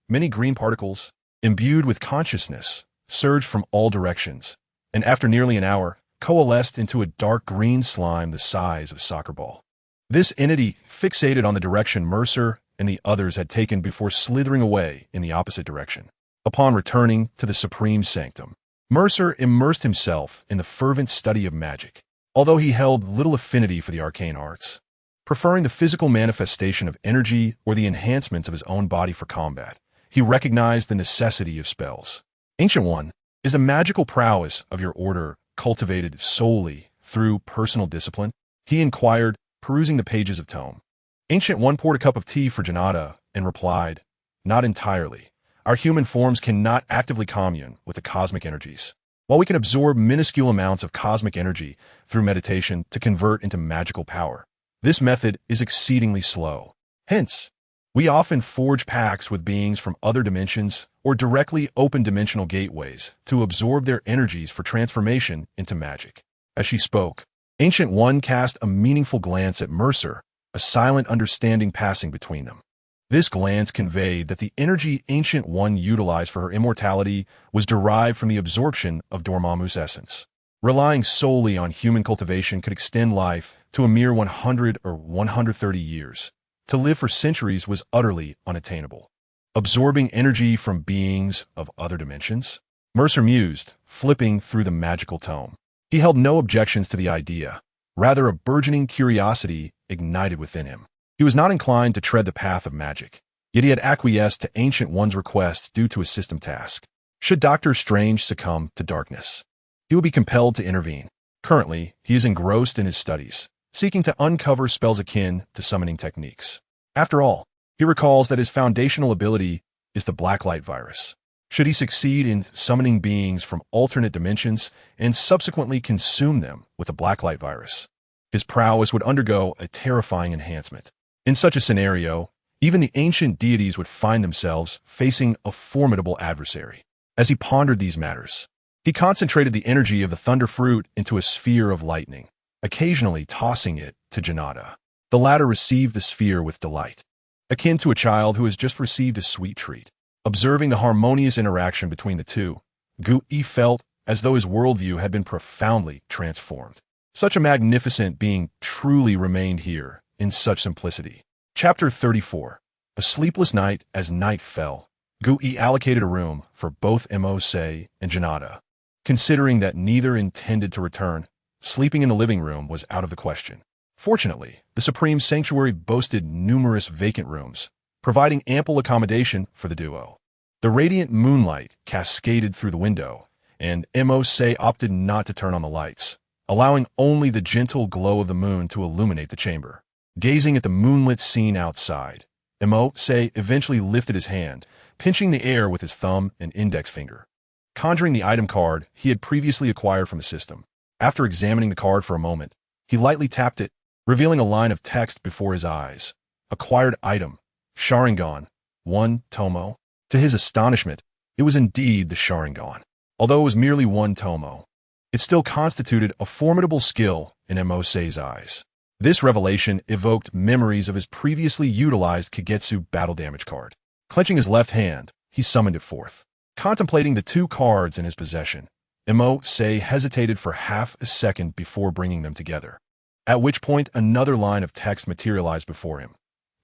Many green particles, imbued with consciousness, surged from all directions, and after nearly an hour, coalesced into a dark green slime the size of a soccer ball. This entity fixated on the direction Mercer and the others had taken before slithering away in the opposite direction. Upon returning to the Supreme Sanctum, Mercer immersed himself in the fervent study of magic, although he held little affinity for the arcane arts, preferring the physical manifestation of energy or the enhancements of his own body for combat. He recognized the necessity of spells. Ancient One, is the magical prowess of your order cultivated solely through personal discipline? He inquired, perusing the pages of tome. Ancient One poured a cup of tea for Janata and replied, "Not entirely. Our human forms cannot actively commune with the cosmic energies. While we can absorb minuscule amounts of cosmic energy through meditation to convert into magical power, this method is exceedingly slow. Hence, we often forge pacts with beings from other dimensions or directly open dimensional gateways to absorb their energies for transformation into magic." As she spoke, Ancient One cast a meaningful glance at Mercer, a silent understanding passing between them. This glance conveyed that the energy Ancient One utilized for her immortality was derived from the absorption of Dormammu's essence. Relying solely on human cultivation could extend life to a mere 100 or 130 years. To live for centuries was utterly unattainable. Absorbing energy from beings of other dimensions? Mercer mused, flipping through the magical tome. He held no objections to the idea, rather a burgeoning curiosity ignited within him. He was not inclined to tread the path of magic, yet he had acquiesced to Ancient One's request due to a system task. Should Dr. Strange succumb to darkness, he would be compelled to intervene. Currently, he is engrossed in his studies, seeking to uncover spells akin to summoning techniques. After all, he recalls that his foundational ability is the Blacklight Virus. Should he succeed in summoning beings from alternate dimensions and subsequently consume them with the Blacklight Virus, his prowess would undergo a terrifying enhancement. In such a scenario, even the ancient deities would find themselves facing a formidable adversary. As he pondered these matters, he concentrated the energy of the thunder fruit into a sphere of lightning, occasionally tossing it to Janata. The latter received the sphere with delight, akin to a child who has just received a sweet treat. Observing the harmonious interaction between the two, Gu-E felt as though his worldview had been profoundly transformed. Such a magnificent being truly remained here in such simplicity. Chapter 34. A sleepless night. As night fell, Gu-E allocated a room for both Mo-Se and Janata. Considering that neither intended to return, sleeping in the living room was out of the question. Fortunately, the Supreme Sanctuary boasted numerous vacant rooms, providing ample accommodation for the duo. The radiant moonlight cascaded through the window, and Mo-Se opted not to turn on the lights, allowing only the gentle glow of the moon to illuminate the chamber. Gazing at the moonlit scene outside, Mo-Se eventually lifted his hand, pinching the air with his thumb and index finger, conjuring the item card he had previously acquired from the system. After examining the card for a moment, he lightly tapped it, revealing a line of text before his eyes. Acquired item, Sharingan, 1 Tomo. To his astonishment, it was indeed the Sharingan. Although it was merely 1 Tomo, it still constituted a formidable skill in Mo-Se's eyes. This revelation evoked memories of his previously utilized Kagetsu battle damage card. Clenching his left hand, he summoned it forth. Contemplating the two cards in his possession, Mo-Se hesitated for half a second before bringing them together, at which point another line of text materialized before him.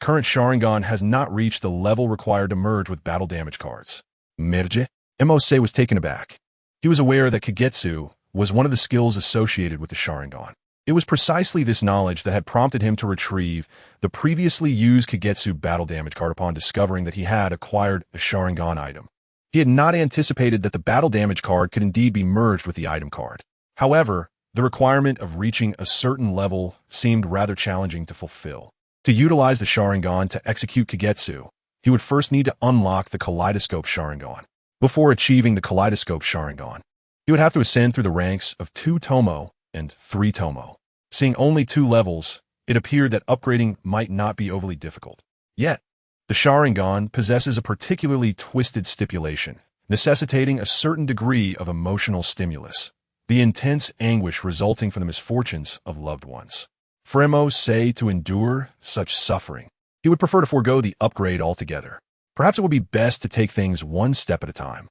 Current Sharingan has not reached the level required to merge with battle damage cards. Merge? Mo-Se was taken aback. He was aware that Kagetsu was one of the skills associated with the Sharingan. It was precisely this knowledge that had prompted him to retrieve the previously used Kagetsu battle damage card upon discovering that he had acquired a Sharingan item. He had not anticipated that the battle damage card could indeed be merged with the item card. However, the requirement of reaching a certain level seemed rather challenging to fulfill. To utilize the Sharingan to execute Kagetsu, he would first need to unlock the Kaleidoscope Sharingan. Before achieving the Kaleidoscope Sharingan, he would have to ascend through the ranks of 2 Tomo and 3 Tomo. Seeing only 2 levels, it appeared that upgrading might not be overly difficult. Yet, the Sharingan possesses a particularly twisted stipulation, necessitating a certain degree of emotional stimulus, the intense anguish resulting from the misfortunes of loved ones. For Emo say to endure such suffering, he would prefer to forego the upgrade altogether. Perhaps it would be best to take things one step at a time.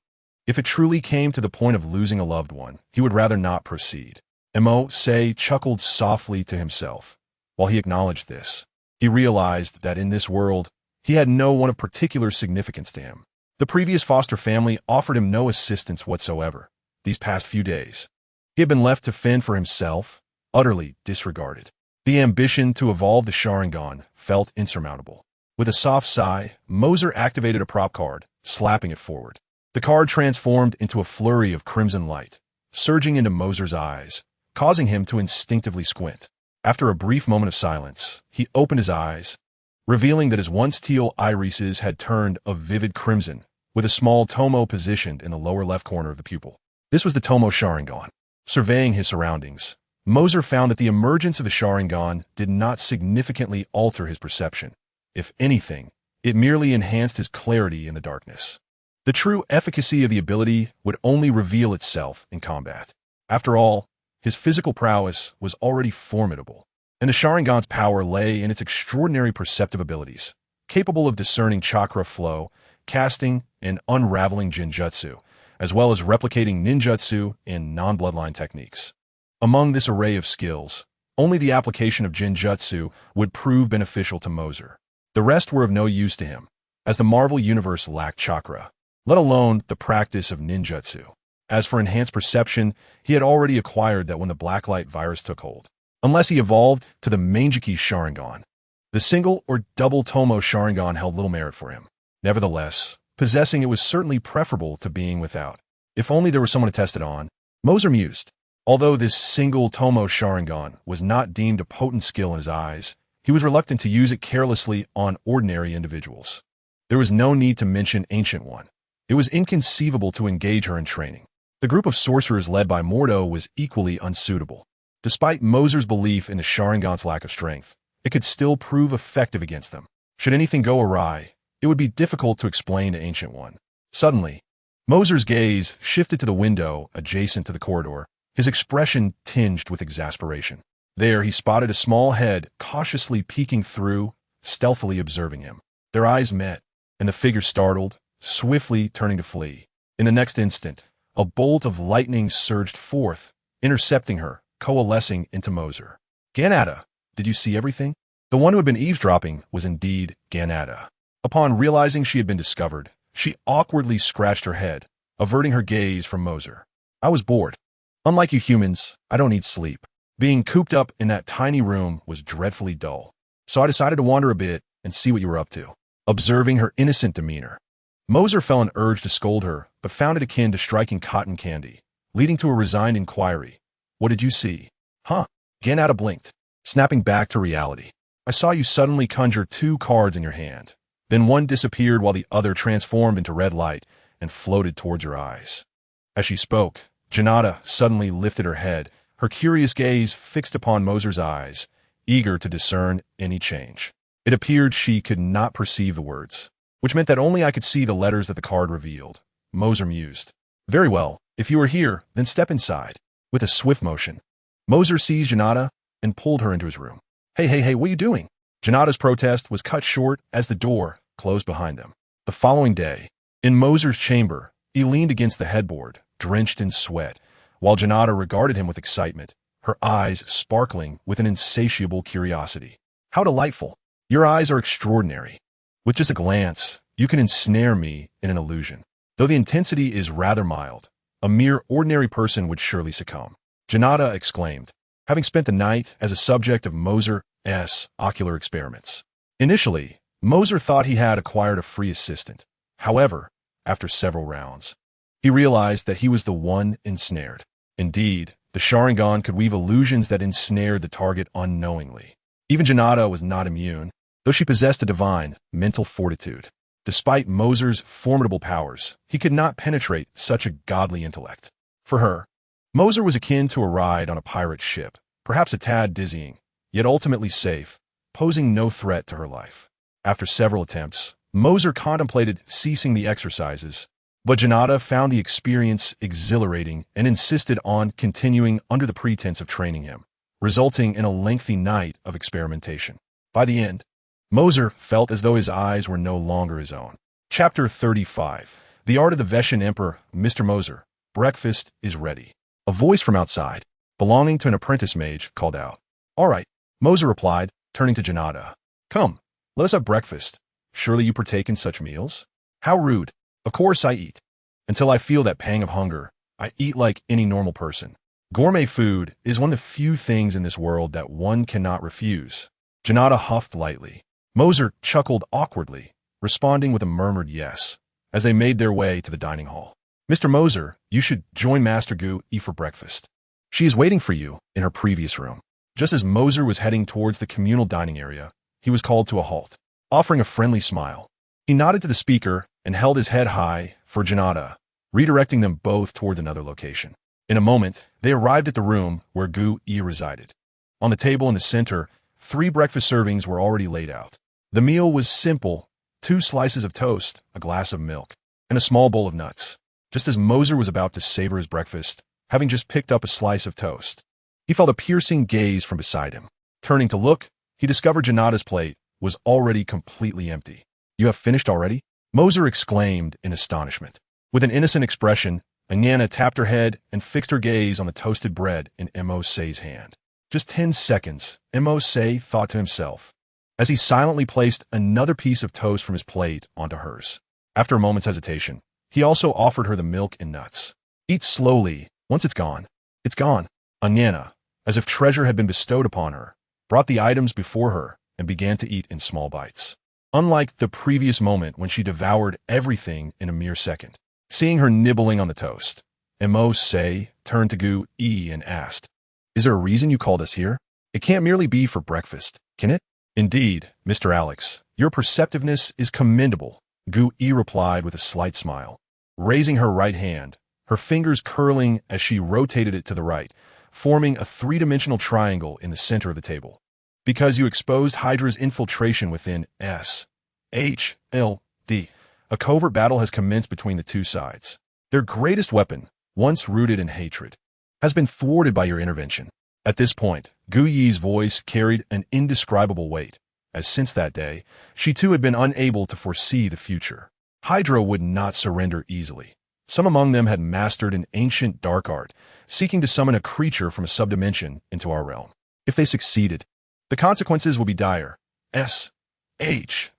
If it truly came to the point of losing a loved one, he would rather not proceed. Emo say chuckled softly to himself. While he acknowledged this, he realized that in this world, he had no one of particular significance to him. The previous foster family offered him no assistance whatsoever. These past few days, he had been left to fend for himself, utterly disregarded. The ambition to evolve the Sharingan felt insurmountable. With a soft sigh, Mercer activated a prop card, slapping it forward. The card transformed into a flurry of crimson light, surging into Mercer's eyes, causing him to instinctively squint. After a brief moment of silence, he opened his eyes, revealing that his once teal irises had turned a vivid crimson, with a small Tomo positioned in the lower left corner of the pupil. This was the Tomo Sharingan. Surveying his surroundings, Mercer found that the emergence of the Sharingan did not significantly alter his perception. If anything, it merely enhanced his clarity in the darkness. The true efficacy of the ability would only reveal itself in combat. After all, his physical prowess was already formidable, and the Sharingan's power lay in its extraordinary perceptive abilities, capable of discerning chakra flow, casting and unraveling Jinjutsu, as well as replicating ninjutsu and non-bloodline techniques. Among this array of skills, only the application of Jinjutsu would prove beneficial to Mercer. The rest were of no use to him, as the Marvel Universe lacked chakra, let alone the practice of ninjutsu. As for enhanced perception, he had already acquired that when the Blacklight Virus took hold. Unless he evolved to the Mangekyou Sharingan, the single or double Tomo Sharingan held little merit for him. Nevertheless, possessing it was certainly preferable to being without. If only there was someone to test it on, Mercer mused. Although this single Tomo Sharingan was not deemed a potent skill in his eyes, he was reluctant to use it carelessly on ordinary individuals. There was no need to mention Ancient One. It was inconceivable to engage her in training. The group of sorcerers led by Mordo was equally unsuitable. Despite Mercer's belief in the Sharingan's lack of strength, it could still prove effective against them. Should anything go awry, it would be difficult to explain to Ancient One. Suddenly, Mercer's gaze shifted to the window adjacent to the corridor, his expression tinged with exasperation. There he spotted a small head cautiously peeking through, stealthily observing him. Their eyes met, and the figure startled, swiftly turning to flee. In the next instant, a bolt of lightning surged forth, intercepting her, coalescing into Mercer. Ganada, did you see everything? The one who had been eavesdropping was indeed Ganada. Upon realizing she had been discovered, she awkwardly scratched her head, averting her gaze from Mercer. I was bored. Unlike you humans, I don't need sleep. Being cooped up in that tiny room was dreadfully dull. So I decided to wander a bit and see what you were up to. Observing her innocent demeanor, Mercer felt an urge to scold her, but found it akin to striking cotton candy, leading to a resigned inquiry. What did you see? Huh? Ganada blinked, snapping back to reality. I saw you suddenly conjure 2 cards in your hand. Then one disappeared while the other transformed into red light and floated towards your eyes. As she spoke, Ganada suddenly lifted her head, her curious gaze fixed upon Mercer's eyes, eager to discern any change. It appeared she could not perceive the words, which meant that only I could see the letters that the card revealed. Mercer mused. Very well, if you are here, then step inside. With a swift motion, Mercer seized Ganada and pulled her into his room. Hey, what are you doing? Janada's protest was cut short as the door closed behind them. The following day, in Mercer's chamber, he leaned against the headboard, drenched in sweat, while Ganada regarded him with excitement, her eyes sparkling with an insatiable curiosity. How delightful! Your eyes are extraordinary. With just a glance, you can ensnare me in an illusion. Though the intensity is rather mild, a mere ordinary person would surely succumb. Ganada exclaimed, having spent the night as a subject of Mercer's ocular experiments. Initially, Mercer thought he had acquired a free assistant. However, after several rounds, he realized that he was the one ensnared. Indeed, the Sharingan could weave illusions that ensnared the target unknowingly. Even Ganada was not immune, though she possessed a divine mental fortitude. Despite Mercer's formidable powers, he could not penetrate such a godly intellect. For her, Mercer was akin to a ride on a pirate ship, perhaps a tad dizzying, yet ultimately safe, posing no threat to her life. After several attempts, Mercer contemplated ceasing the exercises, but Janata found the experience exhilarating and insisted on continuing under the pretense of training him, resulting in a lengthy night of experimentation. By the end, Mercer felt as though his eyes were no longer his own. Chapter 35. The Art of the Veshan Emperor. Mr. Mercer, breakfast is ready. A voice from outside, belonging to an apprentice mage, called out. All right, Mercer replied, turning to Janata. Come, let us have breakfast. Surely you partake in such meals? How rude. Of course I eat. Until I feel that pang of hunger, I eat like any normal person. Gourmet food is one of the few things in this world that one cannot refuse. Janata huffed lightly. Mercer chuckled awkwardly, responding with a murmured yes, as they made their way to the dining hall. Mr. Mercer, you should join Master Gu Yi for breakfast. She is waiting for you in her previous room. Just as Mercer was heading towards the communal dining area, he was called to a halt, offering a friendly smile. He nodded to the speaker and held his head high for Janata, redirecting them both towards another location. In a moment, they arrived at the room where Gu Yi resided. On the table in the center, 3 breakfast servings were already laid out. The meal was simple: 2 slices of toast, a glass of milk, and a small bowl of nuts. Just as Mercer was about to savor his breakfast, having just picked up a slice of toast, he felt a piercing gaze from beside him. Turning to look, he discovered Janata's plate was already completely empty. You have finished already? Mercer exclaimed in astonishment. With an innocent expression, Anyana tapped her head and fixed her gaze on the toasted bread in Mercer's hand. Just 10 seconds, Mercer thought to himself, as he silently placed another piece of toast from his plate onto hers. After a moment's hesitation, he also offered her the milk and nuts. Eat slowly. Once it's gone, it's gone. Anyana, as if treasure had been bestowed upon her, brought the items before her and began to eat in small bites. Unlike the previous moment when she devoured everything in a mere second. Seeing her nibbling on the toast, Mercer turned to Gu Yi and asked, Is there a reason you called us here? It can't merely be for breakfast, can it? Indeed, Mr. Alex, your perceptiveness is commendable, Gu Yi replied with a slight smile. Raising her right hand, her fingers curling as she rotated it to the right, forming a 3-dimensional triangle in the center of the table. Because you exposed Hydra's infiltration within S.H.L.D. A covert battle has commenced between the two sides. Their greatest weapon, once rooted in hatred, has been thwarted by your intervention. At this point, Gu Yi's voice carried an indescribable weight, as since that day, she too had been unable to foresee the future. Hydra would not surrender easily. Some among them had mastered an ancient dark art, seeking to summon a creature from a subdimension into our realm. If they succeeded, the consequences will be dire. S.H.I.E.L.D.'s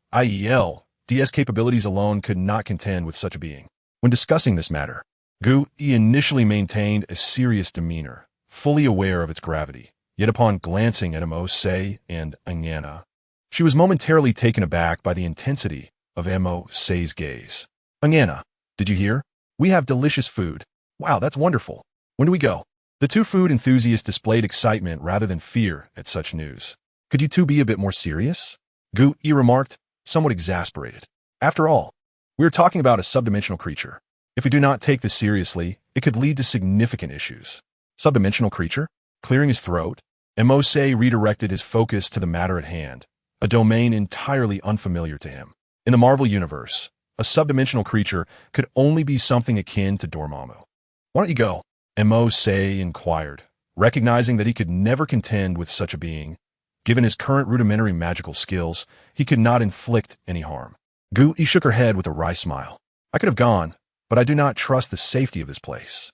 capabilities alone could not contend with such a being. When discussing this matter, Gu Yi initially maintained a serious demeanor, fully aware of its gravity. Yet upon glancing at Mercer and Anyana, she was momentarily taken aback by the intensity of Mercer's gaze. Anyana, did you hear? We have delicious food. Wow, that's wonderful. When do we go? The 2 food enthusiasts displayed excitement rather than fear at such news. Could you 2 be a bit more serious? Gu Yi remarked, somewhat exasperated. After all, we are talking about a subdimensional creature. If we do not take this seriously, it could lead to significant issues. Subdimensional creature? Clearing his throat, Mercer redirected his focus to the matter at hand, a domain entirely unfamiliar to him. In the Marvel Universe, a subdimensional creature could only be something akin to Dormammu. Why don't you go? Mercer inquired, recognizing that he could never contend with such a being. Given his current rudimentary magical skills, he could not inflict any harm. Gu Yi shook her head with a wry smile. I could have gone, but I do not trust the safety of this place.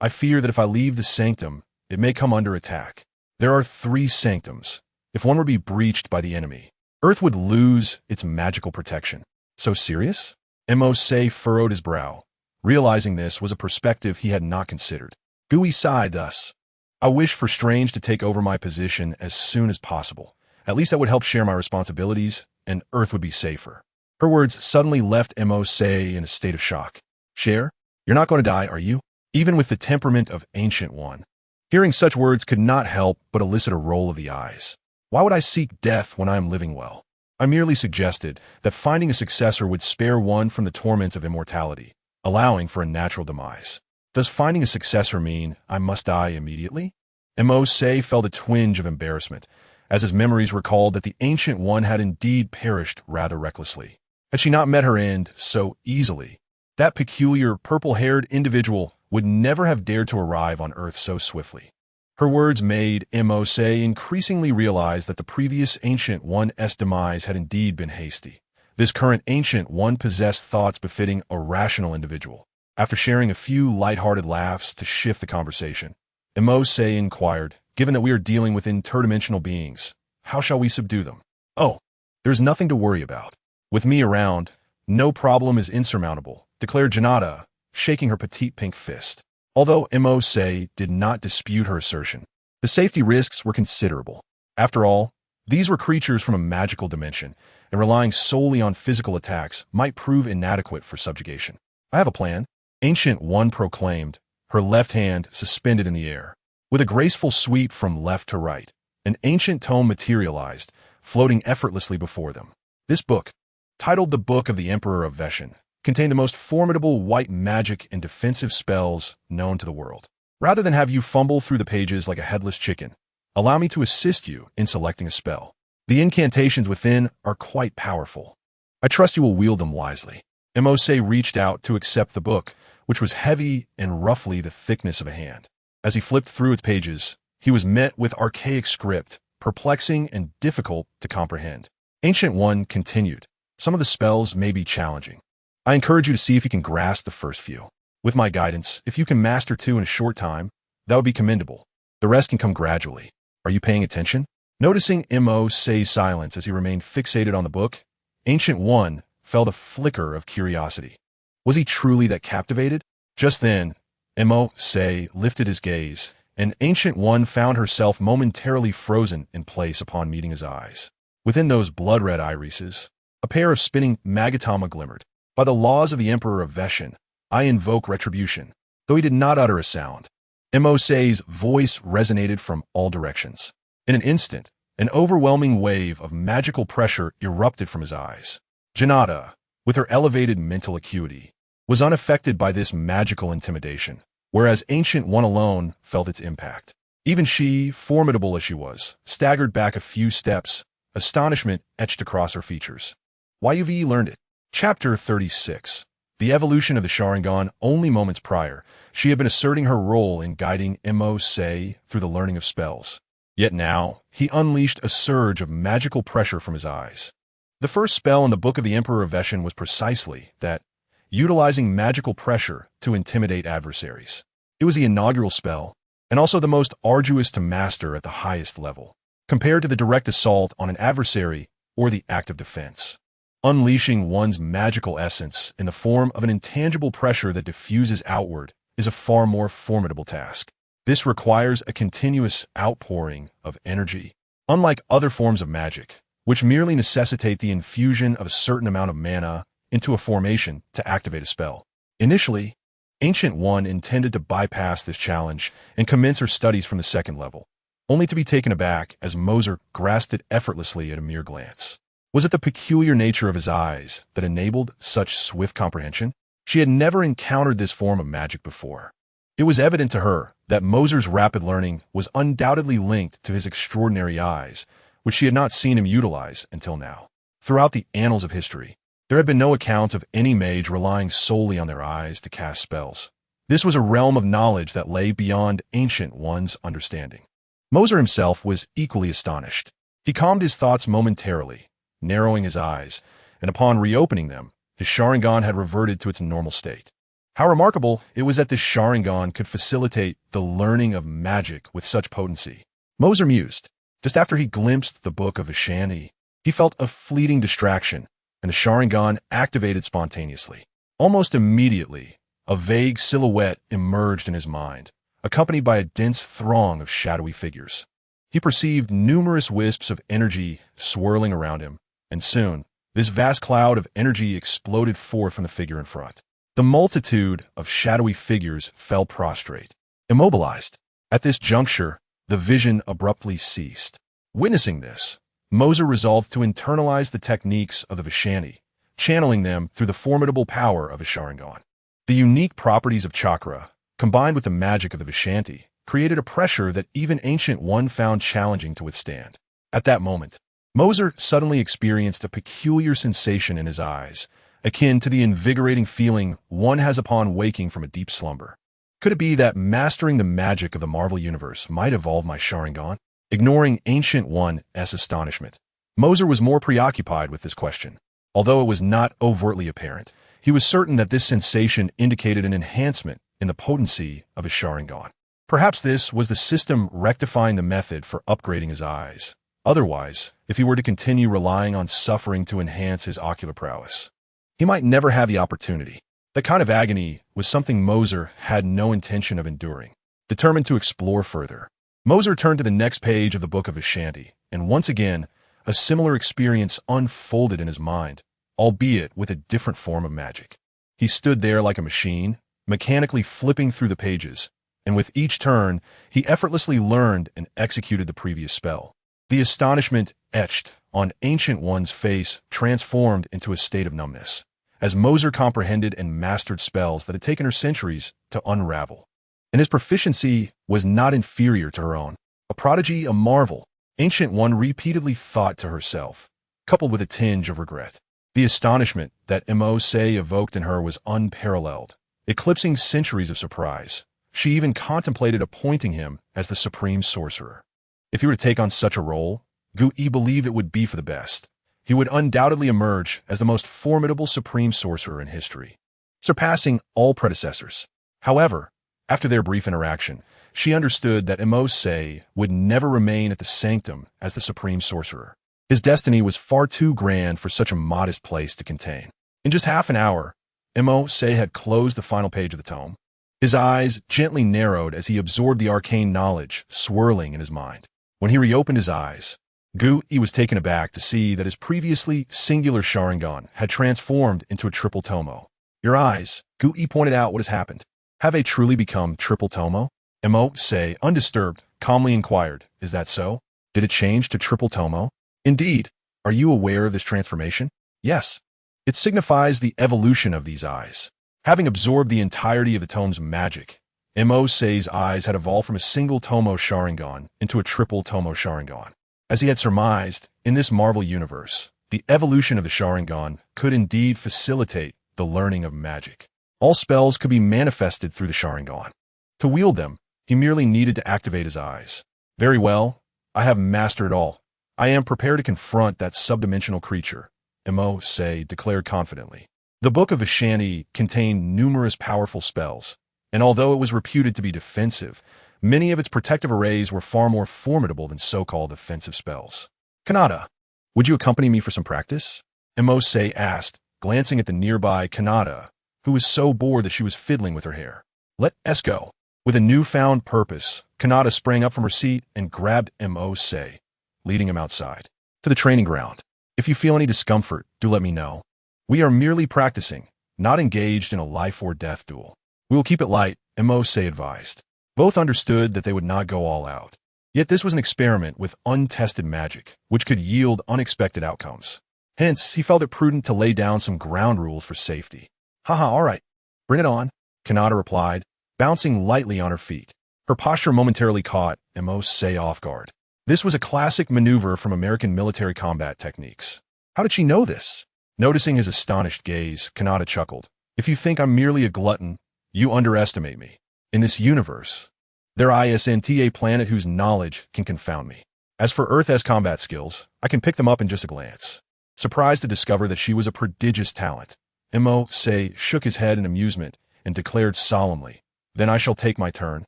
I fear that if I leave the sanctum, it may come under attack. There are 3 sanctums. If one were to be breached by the enemy, Earth would lose its magical protection. So serious? Mercer furrowed his brow. Realizing this was a perspective he had not considered. Gu Yi sighed thus. I wish for Strange to take over my position as soon as possible. At least that would help share my responsibilities, and Earth would be safer. Her words suddenly left Mercer in a state of shock. Cher, you're not going to die, are you? Even with the temperament of Ancient One. Hearing such words could not help but elicit a roll of the eyes. Why would I seek death when I am living well? I merely suggested that finding a successor would spare one from the torments of immortality, allowing for a natural demise. Does finding a successor mean I must die immediately? Mercer felt a twinge of embarrassment, as his memories recalled that the Ancient One had indeed perished rather recklessly. Had she not met her end so easily, that peculiar purple-haired individual would never have dared to arrive on Earth so swiftly. Her words made Mercer increasingly realize that the previous Ancient One's demise had indeed been hasty. This current Ancient One possessed thoughts befitting a rational individual. After sharing a few light-hearted laughs to shift the conversation, Mercer inquired, given that we are dealing with interdimensional beings, how shall we subdue them? Oh, there's nothing to worry about. With me around, no problem is insurmountable, declared Janata, shaking her petite pink fist. Although Mercer did not dispute her assertion, the safety risks were considerable. After all, these were creatures from a magical dimension, and relying solely on physical attacks might prove inadequate for subjugation. I have a plan, Ancient One proclaimed, her left hand suspended in the air. With a graceful sweep from left to right, an ancient tome materialized, floating effortlessly before them. This book, titled The Book of the Emperor of Veshin, contained the most formidable white magic and defensive spells known to the world. Rather than have you fumble through the pages like a headless chicken, allow me to assist you in selecting a spell. The incantations within are quite powerful. I trust you will wield them wisely. Mercer reached out to accept the book, which was heavy and roughly the thickness of a hand. As he flipped through its pages, he was met with archaic script, perplexing and difficult to comprehend. Ancient One continued, some of the spells may be challenging. I encourage you to see if you can grasp the first few. With my guidance, if you can master 2 in a short time, that would be commendable. The rest can come gradually. Are you paying attention? Noticing Mercer's silence as he remained fixated on the book, Ancient One felt a flicker of curiosity. Was he truly that captivated? Just then, Mercer lifted his gaze, and Ancient One found herself momentarily frozen in place upon meeting his eyes. Within those blood-red irises, a pair of spinning magatama glimmered. By the laws of the Emperor of Veshin, I invoke retribution. Though he did not utter a sound, Mercer's voice resonated from all directions. In an instant, an overwhelming wave of magical pressure erupted from his eyes. Janata, with her elevated mental acuity, was unaffected by this magical intimidation, whereas Ancient One alone felt its impact. Even she, formidable as she was, staggered back a few steps, astonishment etched across her features. You've learned it. Chapter 36. The evolution of the Sharingan. Only moments prior, she had been asserting her role in guiding Mercer through the learning of spells. Yet now, he unleashed a surge of magical pressure from his eyes. The first spell in the Book of the Emperor of Veshin was precisely that, utilizing magical pressure to intimidate adversaries. It was the inaugural spell, and also the most arduous to master at the highest level, compared to the direct assault on an adversary or the act of defense. Unleashing one's magical essence in the form of an intangible pressure that diffuses outward is a far more formidable task. This requires a continuous outpouring of energy. Unlike other forms of magic, which merely necessitate the infusion of a certain amount of mana into a formation to activate a spell. Initially, Ancient One intended to bypass this challenge and commence her studies from the second level, only to be taken aback as Mercer grasped it effortlessly at a mere glance. Was it the peculiar nature of his eyes that enabled such swift comprehension? She had never encountered this form of magic before. It was evident to her that Mercer's rapid learning was undoubtedly linked to his extraordinary eyes, which she had not seen him utilize until now. Throughout the annals of history, there had been no accounts of any mage relying solely on their eyes to cast spells. This was a realm of knowledge that lay beyond Ancient One's understanding. Mercer himself was equally astonished. He calmed his thoughts momentarily, narrowing his eyes, and upon reopening them, his Sharingan had reverted to its normal state. How remarkable it was that this Sharingan could facilitate the learning of magic with such potency. Mercer mused. Just after he glimpsed the Book of Veshin, he felt a fleeting distraction, and the Sharingan activated spontaneously. Almost immediately, a vague silhouette emerged in his mind, accompanied by a dense throng of shadowy figures. He perceived numerous wisps of energy swirling around him, and soon, this vast cloud of energy exploded forth from the figure in front. The multitude of shadowy figures fell prostrate, immobilized. At this juncture, the vision abruptly ceased. Witnessing this, Mercer resolved to internalize the techniques of the Veshin, channeling them through the formidable power of a Sharingan. The unique properties of chakra, combined with the magic of the Vishanti, created a pressure that even Ancient One found challenging to withstand. At that moment, Mercer suddenly experienced a peculiar sensation in his eyes, akin to the invigorating feeling one has upon waking from a deep slumber. Could it be that mastering the magic of the Marvel Universe might evolve my Sharingan? Ignoring Ancient One's astonishment, Mercer was more preoccupied with this question. Although it was not overtly apparent, he was certain that this sensation indicated an enhancement in the potency of his Sharingan. Perhaps this was the system rectifying the method for upgrading his eyes. Otherwise, if he were to continue relying on suffering to enhance his ocular prowess, he might never have the opportunity. That kind of agony was something Mercer had no intention of enduring. Determined to explore further, Mercer turned to the next page of the Book of Vishanti, and once again, a similar experience unfolded in his mind, albeit with a different form of magic. He stood there like a machine, mechanically flipping through the pages, and with each turn, he effortlessly learned and executed the previous spell. The astonishment etched on Ancient One's face transformed into a state of numbness, as Mercer comprehended and mastered spells that had taken her centuries to unravel. And his proficiency was not inferior to her own. A prodigy, a marvel, Ancient One repeatedly thought to herself, coupled with a tinge of regret. The astonishment that Mercer evoked in her was unparalleled, eclipsing centuries of surprise. She even contemplated appointing him as the supreme sorcerer. If he were to take on such a role, Gu-Yi believed it would be for the best. He would undoubtedly emerge as the most formidable supreme sorcerer in history, surpassing all predecessors. However, after their brief interaction, she understood that Mercer would never remain at the sanctum as the supreme sorcerer. His destiny was far too grand for such a modest place to contain. In just half an hour, Mercer had closed the final page of the tome. His eyes gently narrowed as he absorbed the arcane knowledge swirling in his mind. When he reopened his eyes, Gu-Yi was taken aback to see that his previously singular Sharingan had transformed into a triple tomo. Your eyes, Gu-Yi pointed out what has happened. Have they truly become triple tomo? Mercer, undisturbed, calmly inquired, is that so? Did it change to triple tomo? Indeed. Are you aware of this transformation? Yes. It signifies the evolution of these eyes. Having absorbed the entirety of the tome's magic, Mercer's eyes had evolved from a single tomo Sharingan into a triple tomo Sharingan. As he had surmised, in this Marvel universe, the evolution of the Sharingan could indeed facilitate the learning of magic. All spells could be manifested through the Sharingan. To wield them, he merely needed to activate his eyes. Very well, I have mastered it all. I am prepared to confront that subdimensional creature, Mercer declared confidently. The Book of Vishanti contained numerous powerful spells, and although it was reputed to be defensive, many of its protective arrays were far more formidable than so-called offensive spells. Kanata, would you accompany me for some practice? Mercer asked, glancing at the nearby Kanata, who was so bored that she was fiddling with her hair. Let us go. With a newfound purpose, Kanata sprang up from her seat and grabbed Mercer, leading him outside. To the training ground. If you feel any discomfort, do let me know. We are merely practicing, not engaged in a life-or-death duel. We will keep it light, Mercer advised. Both understood that they would not go all out. Yet this was an experiment with untested magic, which could yield unexpected outcomes. Hence, he felt it prudent to lay down some ground rules for safety. Haha, all right. Bring it on, Kanata replied, bouncing lightly on her feet. Her posture momentarily caught Mercer off guard. This was a classic maneuver from American military combat techniques. How did she know this? Noticing his astonished gaze, Kanata chuckled. If you think I'm merely a glutton, you underestimate me. In this universe, there isn't a planet whose knowledge can confound me. As for Earth's combat skills, I can pick them up in just a glance. Surprised to discover that she was a prodigious talent, Mercer shook his head in amusement and declared solemnly, Then I shall take my turn.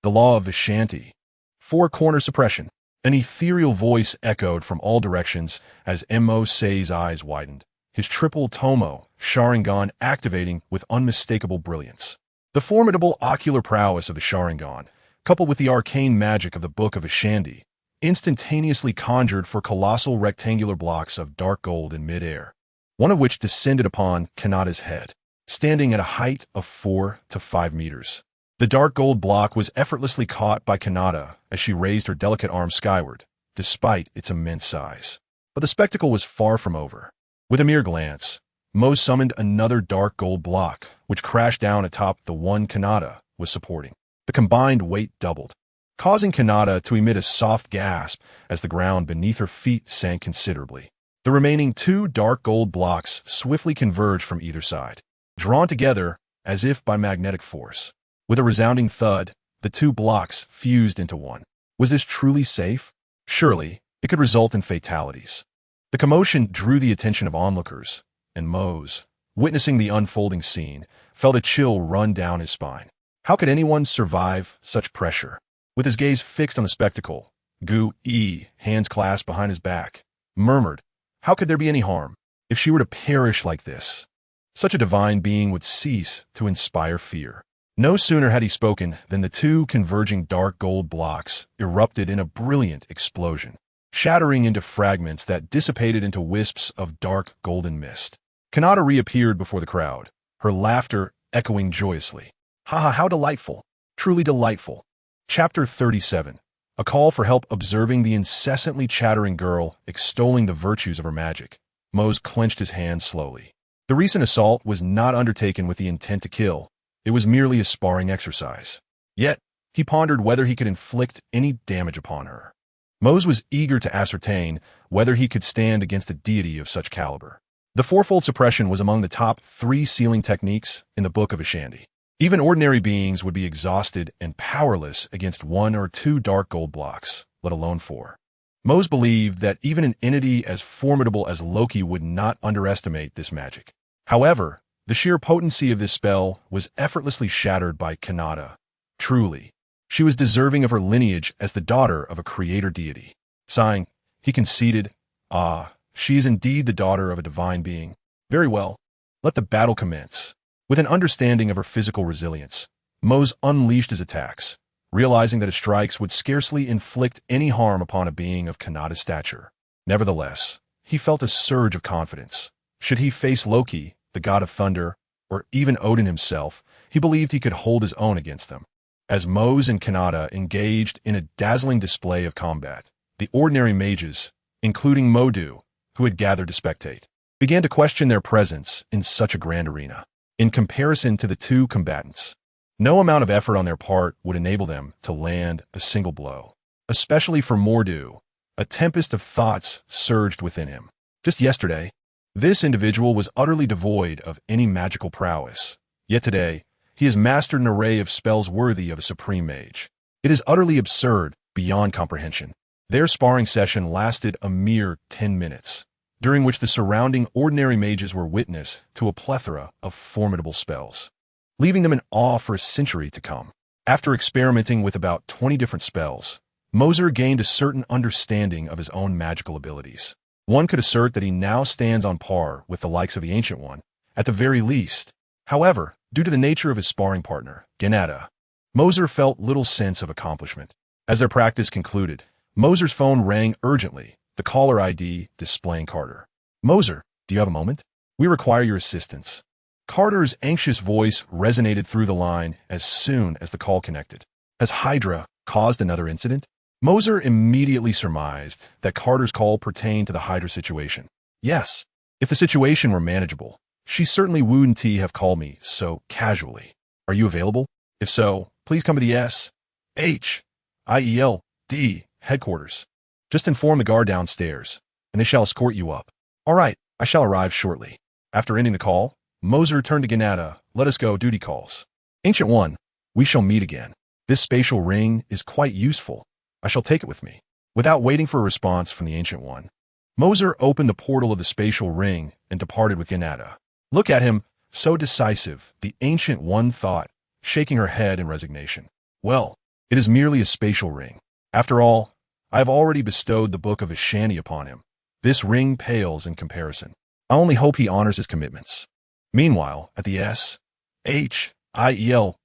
The law of Vishanti. Four-corner suppression. An ethereal voice echoed from all directions as Mercer's eyes widened, his triple tomo Sharingan activating with unmistakable brilliance. The formidable ocular prowess of the Sharingan, coupled with the arcane magic of the Book of Vishanti, instantaneously conjured for colossal rectangular blocks of dark gold in midair, one of which descended upon Kanata's head, standing at a height of 4 to 5 meters. The dark gold block was effortlessly caught by Kanata as she raised her delicate arm skyward, despite its immense size. But the spectacle was far from over. With a mere glance, Mo summoned another dark gold block, which crashed down atop the one Kanata was supporting. The combined weight doubled, causing Kanata to emit a soft gasp as the ground beneath her feet sank considerably. The remaining 2 dark gold blocks swiftly converged from either side, drawn together as if by magnetic force. With a resounding thud, the 2 blocks fused into one. Was this truly safe? Surely, it could result in fatalities. The commotion drew the attention of onlookers, and Mose, witnessing the unfolding scene, felt a chill run down his spine. How could anyone survive such pressure? With his gaze fixed on the spectacle, Gu-E, hands clasped behind his back, murmured, "How could there be any harm? If she were to perish like this, such a divine being would cease to inspire fear." No sooner had he spoken than the 2 converging dark gold blocks erupted in a brilliant explosion, shattering into fragments that dissipated into wisps of dark golden mist. Kanata reappeared before the crowd, her laughter echoing joyously. "Haha, how delightful! Truly delightful." Chapter 37. A call for help. Observing the incessantly chattering girl extolling the virtues of her magic, Mose clenched his hands slowly. The recent assault was not undertaken with the intent to kill. It was merely a sparring exercise. Yet, he pondered whether he could inflict any damage upon her. Mose was eager to ascertain whether he could stand against a deity of such caliber. The fourfold suppression was among the top 3 sealing techniques in the Book of Ashandi. Even ordinary beings would be exhausted and powerless against 1 or 2 dark gold blocks, let alone 4. Mose believed that even an entity as formidable as Loki would not underestimate this magic. However, the sheer potency of this spell was effortlessly shattered by Kanata. Truly, she was deserving of her lineage as the daughter of a creator deity. Sighing, he conceded, "Ah, she is indeed the daughter of a divine being. Very well, let the battle commence." With an understanding of her physical resilience, Mose unleashed his attacks, realizing that his strikes would scarcely inflict any harm upon a being of Kanata's stature. Nevertheless, he felt a surge of confidence. Should he face Loki, the god of thunder, or even Odin himself, he believed he could hold his own against them. As Mose and Kanata engaged in a dazzling display of combat, the ordinary mages, including Modu, who had gathered to spectate, began to question their presence in such a grand arena. In comparison to the 2 combatants, no amount of effort on their part would enable them to land a single blow. Especially for Mordu, a tempest of thoughts surged within him. Just yesterday, this individual was utterly devoid of any magical prowess. Yet today, he has mastered an array of spells worthy of a supreme mage. It is utterly absurd, beyond comprehension. Their sparring session lasted a mere 10 minutes, during which the surrounding ordinary mages were witness to a plethora of formidable spells, leaving them in awe for a century to come. After experimenting with about 20 different spells, Mercer gained a certain understanding of his own magical abilities. One could assert that he now stands on par with the likes of the Ancient One, at the very least. However, due to the nature of his sparring partner, Ganada, Mercer felt little sense of accomplishment. As their practice concluded, Mercer's phone rang urgently, the caller ID displaying Carter. "Mercer, do you have a moment? We require your assistance." Carter's anxious voice resonated through the line as soon as the call connected. Has Hydra caused another incident? Mercer immediately surmised that Carter's call pertained to the Hydra situation. Yes, if the situation were manageable, she certainly wouldn't have called me so casually. Are you available? If so, please come to the SHIELD headquarters. Just inform the guard downstairs, and they shall escort you up. All right, I shall arrive shortly. After ending the call, Mercer turned to Ganada. "Let us go, duty calls." "Ancient One, we shall meet again. This spatial ring is quite useful. I shall take it with me." Without waiting for a response from the Ancient One, Mercer opened the portal of the spatial ring and departed with Ganada. Look at him, so decisive, the Ancient One thought, shaking her head in resignation. Well, it is merely a spatial ring. After all, I have already bestowed the Book of Ashandi upon him. This ring pales in comparison. I only hope he honors his commitments. Meanwhile, at the SHIELD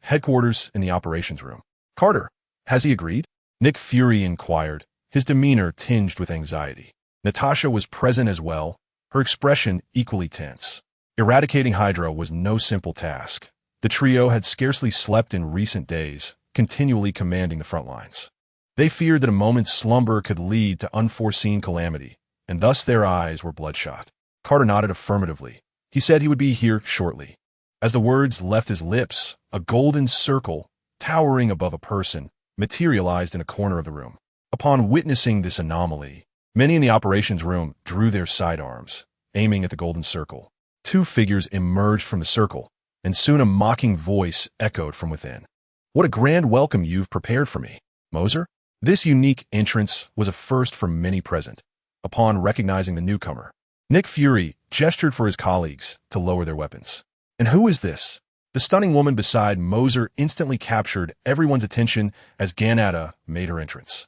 headquarters in the operations room. "Carter, has he agreed?" Nick Fury inquired, his demeanor tinged with anxiety. Natasha was present as well, her expression equally tense. Eradicating Hydra was no simple task. The trio had scarcely slept in recent days, continually commanding the front lines. They feared that a moment's slumber could lead to unforeseen calamity, and thus their eyes were bloodshot. Carter nodded affirmatively. He said he would be here shortly. As the words left his lips, a golden circle, towering above a person, materialized in a corner of the room. Upon witnessing this anomaly, many in the operations room drew their sidearms, aiming at the golden circle. Two figures emerged from the circle, and soon a mocking voice echoed from within. "What a grand welcome you've prepared for me, Mercer." This unique entrance was a first for many present. Upon recognizing the newcomer, Nick Fury gestured for his colleagues to lower their weapons. "And who is this?" The stunning woman beside Mercer instantly captured everyone's attention as Ganata made her entrance.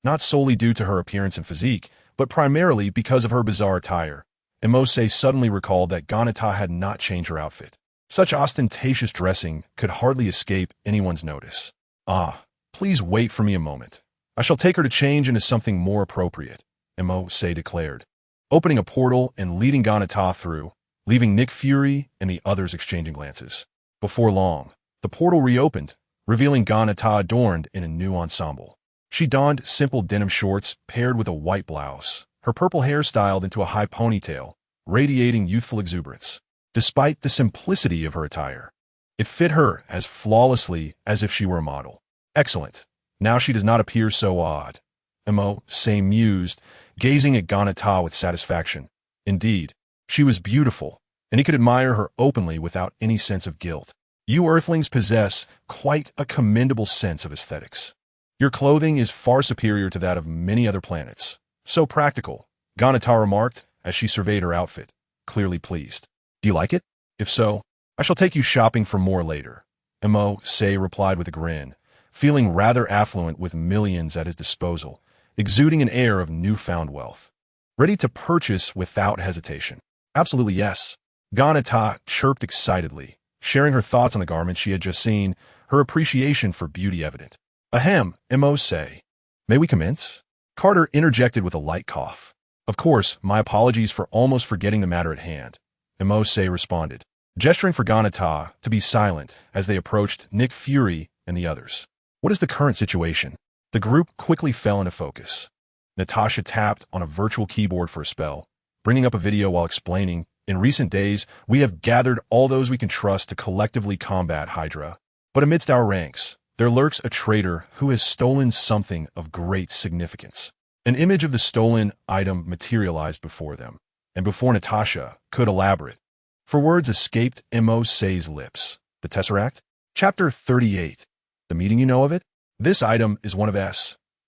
Not solely due to her appearance and physique, but primarily because of her bizarre attire. Mercer suddenly recalled that Ganata had not changed her outfit. Such ostentatious dressing could hardly escape anyone's notice. "Ah, please wait for me a moment. I shall take her to change into something more appropriate," Mercer declared, opening a portal and leading Ganata through, leaving Nick Fury and the others exchanging glances. Before long, the portal reopened, revealing Ganata adorned in a new ensemble. She donned simple denim shorts paired with a white blouse, her purple hair styled into a high ponytail, radiating youthful exuberance. Despite the simplicity of her attire, it fit her as flawlessly as if she were a model. "Excellent. Now she does not appear so odd," Mercer mused, gazing at Ganata with satisfaction. Indeed, she was beautiful, and he could admire her openly without any sense of guilt. "You Earthlings possess quite a commendable sense of aesthetics. Your clothing is far superior to that of many other planets. So practical," Ganata remarked as she surveyed her outfit, clearly pleased. "Do you like it? If so, I shall take you shopping for more later," Mercer replied with a grin, feeling rather affluent with millions at his disposal, exuding an air of newfound wealth. Ready to purchase without hesitation. "Absolutely yes," Ganata chirped excitedly, sharing her thoughts on the garment she had just seen, her appreciation for beauty evident. "Ahem, Mercer. May we commence?" Carter interjected with a light cough. "Of course, my apologies for almost forgetting the matter at hand," Mercer responded, gesturing for Ganata to be silent as they approached Nick Fury and the others. "What is the current situation?" The group quickly fell into focus. Natasha tapped on a virtual keyboard for a spell, bringing up a video while explaining, "In recent days, we have gathered all those we can trust to collectively combat Hydra. But amidst our ranks, there lurks a traitor who has stolen something of great significance." An image of the stolen item materialized before them, and before Natasha could elaborate, for words escaped Mercer's lips. "The Tesseract?" Chapter 38. The meeting, you know of it? This item is one of S.H.I.E.L.D.'s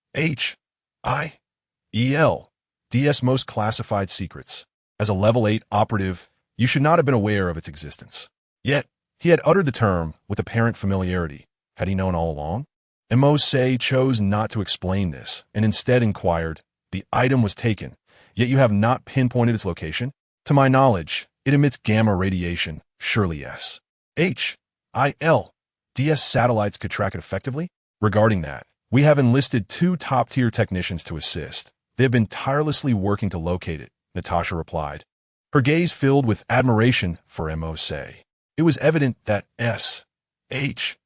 most classified secrets. As a level 8 operative, you should not have been aware of its existence. Yet, he had uttered the term with apparent familiarity. Had he known all along? Mercer chose not to explain this, and instead inquired, "The item was taken, yet you have not pinpointed its location?" "To my knowledge, it emits gamma radiation. Surely yes." "H.I.L.D.'s satellites could track it effectively?" "Regarding that, we have enlisted 2 top-tier technicians to assist. They have been tirelessly working to locate it," Natasha replied, her gaze filled with admiration for Mercer. It was evident that S.H.I.L.D.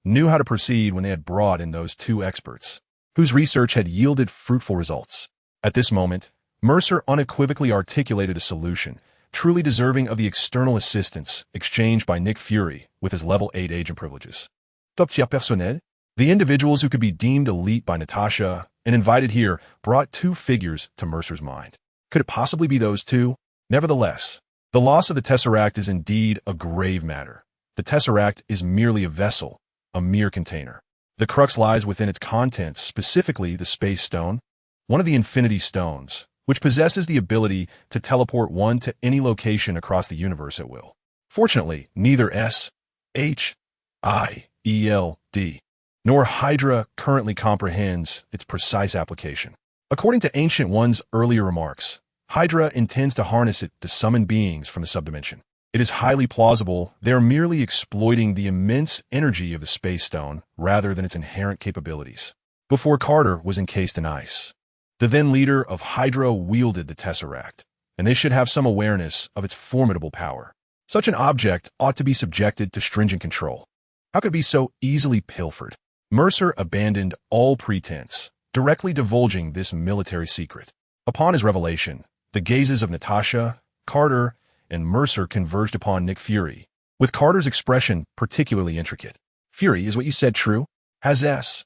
knew how to proceed when they had brought in those 2 experts, whose research had yielded fruitful results. At this moment, Mercer unequivocally articulated a solution, truly deserving of the external assistance exchanged by Nick Fury with his level 8 agent privileges. Top tier personnel? The individuals who could be deemed elite by Natasha and invited here brought 2 figures to Mercer's mind. Could it possibly be those 2? Nevertheless, the loss of the Tesseract is indeed a grave matter. The Tesseract is merely a vessel, a mere container. The crux lies within its contents, specifically the Space Stone, one of the Infinity Stones, which possesses the ability to teleport one to any location across the universe at will. Fortunately, neither S.H.I.E.L.D. nor Hydra currently comprehends its precise application. According to Ancient One's earlier remarks, Hydra intends to harness it to summon beings from the subdimension. It is highly plausible they are merely exploiting the immense energy of the Space Stone rather than its inherent capabilities. Before Carter was encased in ice, the then leader of Hydra wielded the Tesseract, and they should have some awareness of its formidable power. Such an object ought to be subjected to stringent control. How could it be so easily pilfered? Mercer abandoned all pretense, directly divulging this military secret. Upon his revelation, the gazes of Natasha, Carter, and Mercer converged upon Nick Fury, with Carter's expression particularly intricate. Fury, is what you said true? Has S-H-I-E-L-D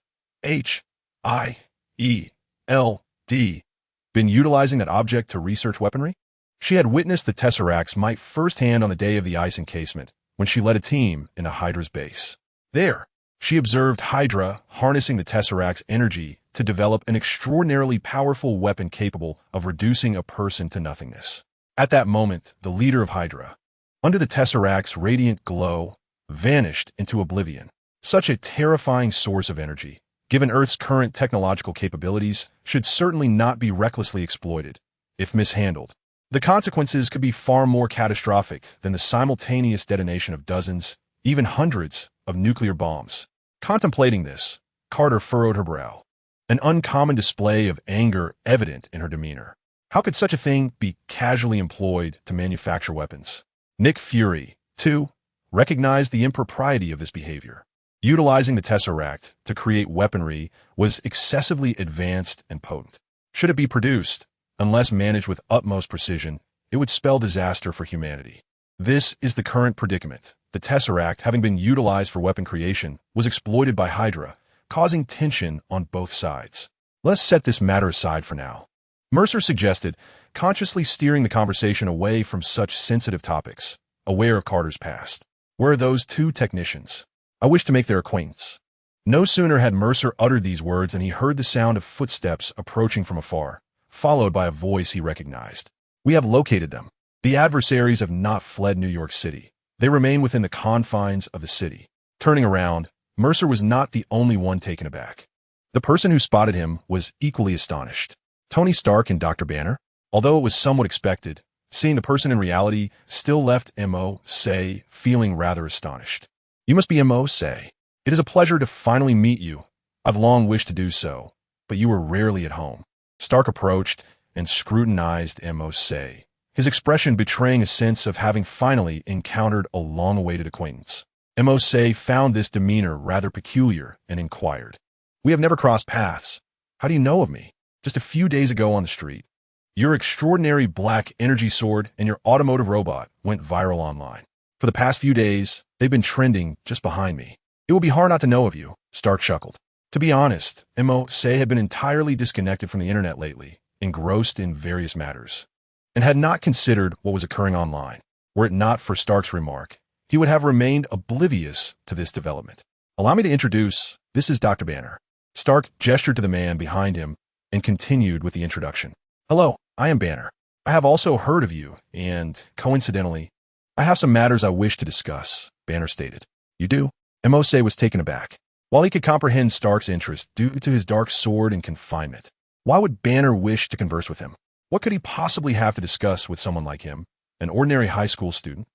been utilizing that object to research weaponry? She had witnessed the Tesseract's might firsthand on the day of the ice encasement, when she led a team into Hydra's base. There, she observed Hydra harnessing the Tesseract's energy to develop an extraordinarily powerful weapon capable of reducing a person to nothingness. At that moment, the leader of Hydra, under the Tesseract's radiant glow, vanished into oblivion. Such a terrifying source of energy, given Earth's current technological capabilities, should certainly not be recklessly exploited. If mishandled, the consequences could be far more catastrophic than the simultaneous detonation of dozens, even hundreds, of nuclear bombs. Contemplating this, Carter furrowed her brow, an uncommon display of anger evident in her demeanor. How could such a thing be casually employed to manufacture weapons? Nick Fury, too, recognized the impropriety of this behavior. Utilizing the Tesseract to create weaponry was excessively advanced and potent. Should it be produced, unless managed with utmost precision, it would spell disaster for humanity. This is the current predicament. The Tesseract, having been utilized for weapon creation, was exploited by Hydra, causing tension on both sides. Let's set this matter aside for now, Mercer suggested, consciously steering the conversation away from such sensitive topics, aware of Carter's past. Where are those two technicians? I wish to make their acquaintance. No sooner had Mercer uttered these words than he heard the sound of footsteps approaching from afar, followed by a voice he recognized. We have located them. The adversaries have not fled New York City. They remain within the confines of the city. Turning around, Mercer was not the only one taken aback. The person who spotted him was equally astonished. Tony Stark and Dr. Banner, although it was somewhat expected, seeing the person in reality still left Mo-Se feeling rather astonished. You must be Mo-Se. It is a pleasure to finally meet you. I've long wished to do so, but you were rarely at home. Stark approached and scrutinized Mo-Se, his expression betraying a sense of having finally encountered a long-awaited acquaintance. Mo-Se found this demeanor rather peculiar and inquired. We have never crossed paths. How do you know of me? Just a few days ago on the street. Your extraordinary black energy sword and your automotive robot went viral online. For the past few days, they've been trending just behind me. It will be hard not to know of you, Stark chuckled. To be honest, Mo-Se had been entirely disconnected from the internet lately, engrossed in various matters, and had not considered what was occurring online. Were it not for Stark's remark, he would have remained oblivious to this development. Allow me to introduce, this is Dr. Banner. Stark gestured to the man behind him and continued with the introduction. Hello, I am Banner. I have also heard of you, and, coincidentally, I have some matters I wish to discuss, Banner stated. You do? Mo-Se was taken aback. While he could comprehend Stark's interest due to his dark sword and confinement, why would Banner wish to converse with him? What could he possibly have to discuss with someone like him, an ordinary high school student?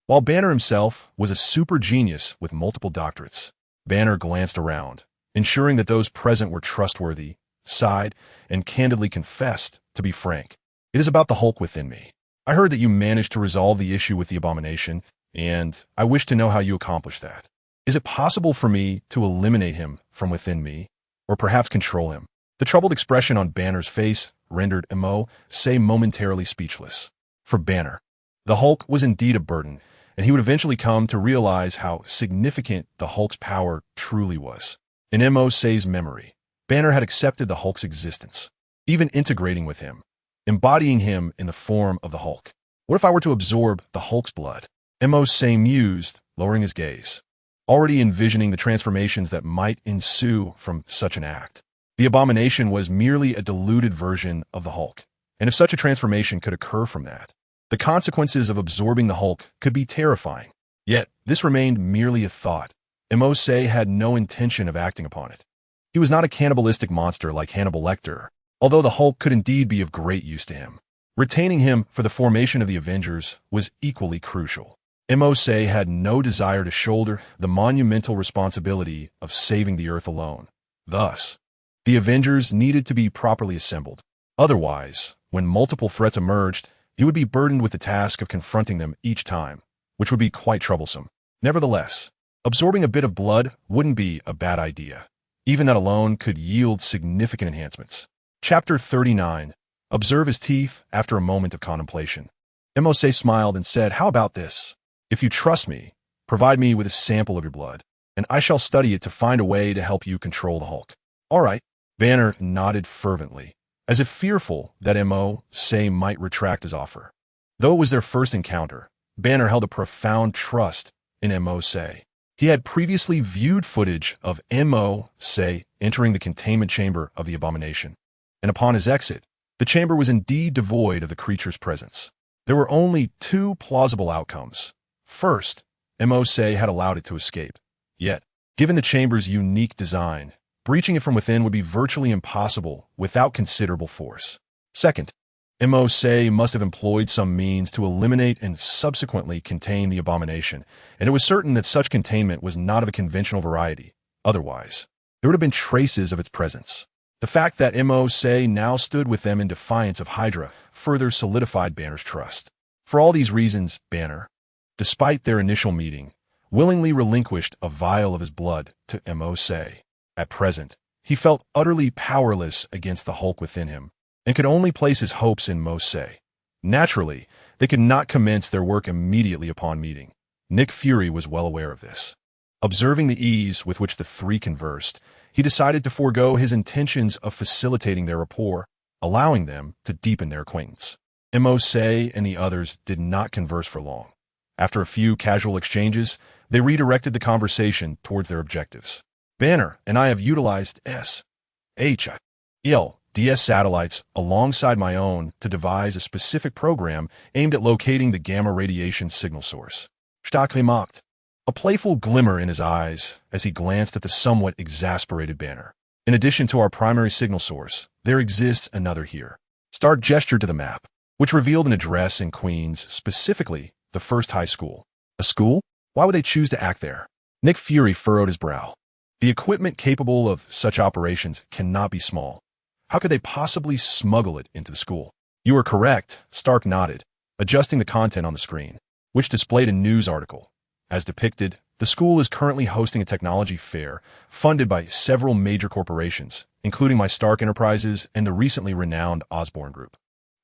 While Banner himself was a super genius with multiple doctorates, Banner glanced around, ensuring that those present were trustworthy, sighed, and candidly confessed, to be frank, it is about the Hulk within me. I heard that you managed to resolve the issue with the Abomination, and I wish to know how you accomplished that. Is it possible for me to eliminate him from within me, or perhaps control him? The troubled expression on Banner's face rendered Mo-Se momentarily speechless. For Banner, the Hulk was indeed a burden, and he would eventually come to realize how significant the Hulk's power truly was. In Mo-Se's memory, Banner had accepted the Hulk's existence, even integrating with him, embodying him in the form of the Hulk. What if I were to absorb the Hulk's blood? Mo-Se mused, lowering his gaze, already envisioning the transformations that might ensue from such an act. The Abomination was merely a diluted version of the Hulk, and if such a transformation could occur from that, the consequences of absorbing the Hulk could be terrifying. Yet, this remained merely a thought. Mo-Se had no intention of acting upon it. He was not a cannibalistic monster like Hannibal Lecter, although the Hulk could indeed be of great use to him. Retaining him for the formation of the Avengers was equally crucial. Mo-Se had no desire to shoulder the monumental responsibility of saving the Earth alone. Thus, the Avengers needed to be properly assembled. Otherwise, when multiple threats emerged, he would be burdened with the task of confronting them each time, which would be quite troublesome. Nevertheless, absorbing a bit of blood wouldn't be a bad idea. Even that alone could yield significant enhancements. Chapter 39. Observe his teeth after a moment of contemplation. Mose smiled and said, "How about this? If you trust me, provide me with a sample of your blood, and I shall study it to find a way to help you control the Hulk." "All right." Banner nodded fervently, as if fearful that Mose might retract his offer. Though it was their first encounter, Banner held a profound trust in Mose. He had previously viewed footage of Mose entering the containment chamber of the abomination, and upon his exit, the chamber was indeed devoid of the creature's presence. There were only two plausible outcomes. First, Mose had allowed it to escape. Yet, given the chamber's unique design, breaching it from within would be virtually impossible without considerable force. Second, Mose must have employed some means to eliminate and subsequently contain the abomination, and it was certain that such containment was not of a conventional variety. Otherwise, there would have been traces of its presence. The fact that Mose now stood with them in defiance of Hydra further solidified Banner's trust. For all these reasons, Banner, despite their initial meeting, willingly relinquished a vial of his blood to Mose. At present, he felt utterly powerless against the Hulk within him, and could only place his hopes in Mose. Naturally, they could not commence their work immediately upon meeting. Nick Fury was well aware of this. Observing the ease with which the three conversed, he decided to forego his intentions of facilitating their rapport, allowing them to deepen their acquaintance. Mose and the others did not converse for long. After a few casual exchanges, they redirected the conversation towards their objectives. "Banner and I have utilized DS satellites alongside my own to devise a specific program aimed at locating the gamma radiation signal source." Stackley mocked, a playful glimmer in his eyes as he glanced at the somewhat exasperated Banner. "In addition to our primary signal source, there exists another here." Stark gestured to the map, which revealed an address in Queens, specifically the first high school. A school? Why would they choose to act there? Nick Fury furrowed his brow. The equipment capable of such operations cannot be small. How could they possibly smuggle it into the school? "You are correct," Stark nodded, adjusting the content on the screen, which displayed a news article. As depicted, the school is currently hosting a technology fair funded by several major corporations, including my Stark Enterprises and the recently renowned Osborn Group.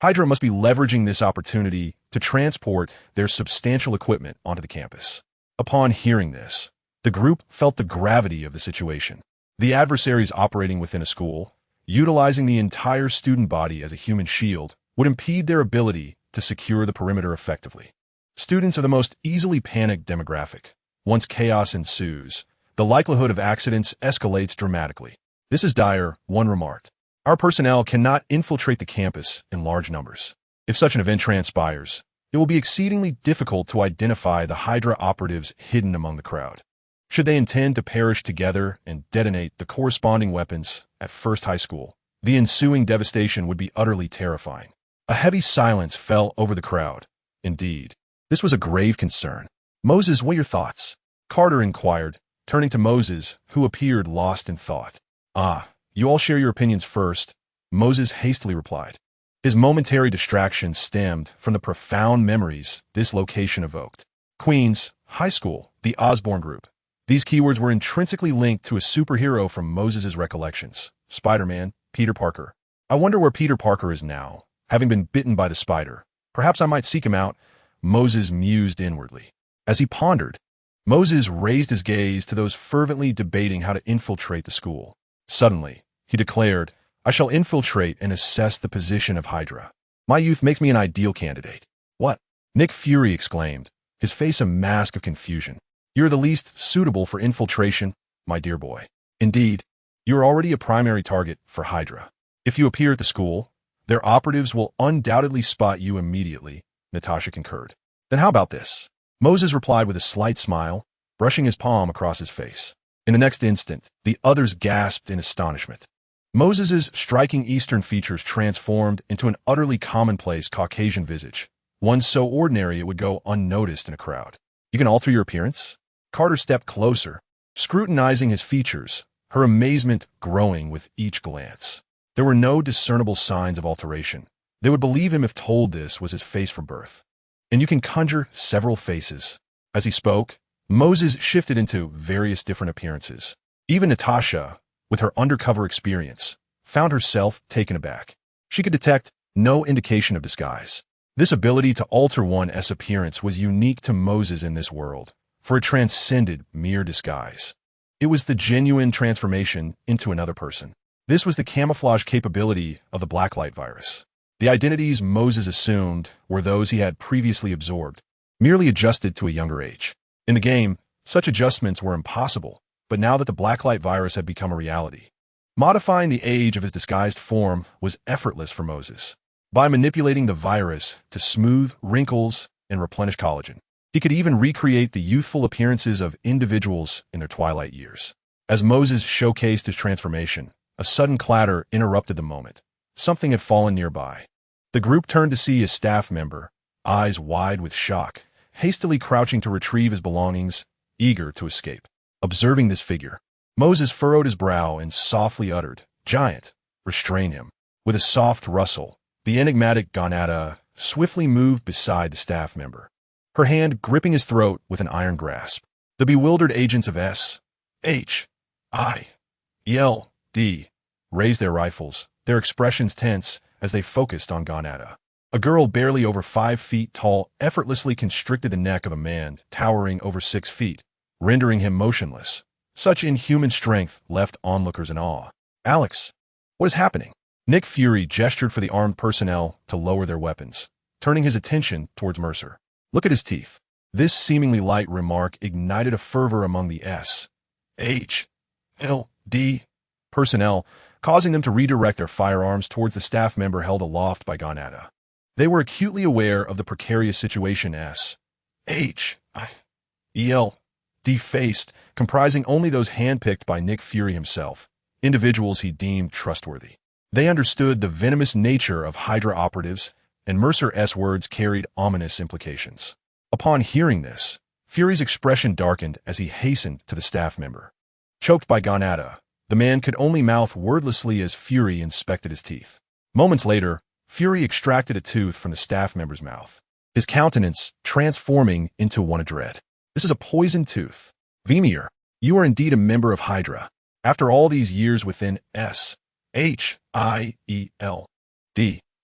Hydra must be leveraging this opportunity to transport their substantial equipment onto the campus. Upon hearing this, the group felt the gravity of the situation. The adversaries operating within a school, utilizing the entire student body as a human shield, would impede their ability to secure the perimeter effectively. Students are the most easily panicked demographic. Once chaos ensues, the likelihood of accidents escalates dramatically. "This is dire," one remarked. "Our personnel cannot infiltrate the campus in large numbers. If such an event transpires, it will be exceedingly difficult to identify the Hydra operatives hidden among the crowd. Should they intend to perish together and detonate the corresponding weapons at First High School, the ensuing devastation would be utterly terrifying." A heavy silence fell over the crowd. Indeed, this was a grave concern. "Moses, what are your thoughts?" Carter inquired, turning to Moses, who appeared lost in thought. "Ah, you all share your opinions first," Moses hastily replied. His momentary distraction stemmed from the profound memories this location evoked. Queens, High School, the Osborn Group. These keywords were intrinsically linked to a superhero from Moses' recollections, Spider-Man, Peter Parker. "I wonder where Peter Parker is now, having been bitten by the spider. Perhaps I might seek him out," Moses mused inwardly. As he pondered, Moses raised his gaze to those fervently debating how to infiltrate the school. Suddenly, he declared, "I shall infiltrate and assess the position of Hydra. My youth makes me an ideal candidate." "What?" Nick Fury exclaimed, his face a mask of confusion. "You're the least suitable for infiltration, my dear boy. Indeed, you're already a primary target for Hydra. If you appear at the school, their operatives will undoubtedly spot you immediately," Natasha concurred. "Then how about this?" Moses replied with a slight smile, brushing his palm across his face. In the next instant, the others gasped in astonishment. Moses's striking Eastern features transformed into an utterly commonplace Caucasian visage, one so ordinary it would go unnoticed in a crowd. "You can alter your appearance?" Carter stepped closer, scrutinizing his features, her amazement growing with each glance. There were no discernible signs of alteration. They would believe him if told this was his face from birth. "And you can conjure several faces." As he spoke, Moses shifted into various different appearances. Even Natasha, with her undercover experience, found herself taken aback. She could detect no indication of disguise. This ability to alter one's appearance was unique to Moses in this world, for it transcended mere disguise. It was the genuine transformation into another person. This was the camouflage capability of the Blacklight Virus. The identities Moses assumed were those he had previously absorbed, merely adjusted to a younger age. In the game, such adjustments were impossible, but now that the Blacklight Virus had become a reality, modifying the age of his disguised form was effortless for Moses. By manipulating the virus to smooth wrinkles and replenish collagen, he could even recreate the youthful appearances of individuals in their twilight years. As Moses showcased his transformation, a sudden clatter interrupted the moment. Something had fallen nearby. The group turned to see a staff member, eyes wide with shock, hastily crouching to retrieve his belongings, eager to escape. Observing this figure, Moses furrowed his brow and softly uttered, "Giant, restrain him." With a soft rustle, the enigmatic Gonada swiftly moved beside the staff member, her hand gripping his throat with an iron grasp. The bewildered agents of S.H.I.E.L.D. raised their rifles, their expressions tense as they focused on Gonada. A girl barely over 5 feet tall effortlessly constricted the neck of a man towering over 6 feet, rendering him motionless. Such inhuman strength left onlookers in awe. "Alex, what is happening?" Nick Fury gestured for the armed personnel to lower their weapons, turning his attention towards Mercer. "Look at his teeth." This seemingly light remark ignited a fervor among the S.H.L.D. personnel, causing them to redirect their firearms towards the staff member held aloft by Gonada. They were acutely aware of the precarious situation S.H.I.E.L.D. faced, comprising only those handpicked by Nick Fury himself, individuals he deemed trustworthy. They understood the venomous nature of Hydra operatives, and Mercer's words carried ominous implications. Upon hearing this, Fury's expression darkened as he hastened to the staff member. Choked by Gonada, the man could only mouth wordlessly as Fury inspected his teeth. Moments later, Fury extracted a tooth from the staff member's mouth, his countenance transforming into one of dread. "This is a poisoned tooth. Vimir, you are indeed a member of Hydra. After all these years within S.H.I.E.L.D.,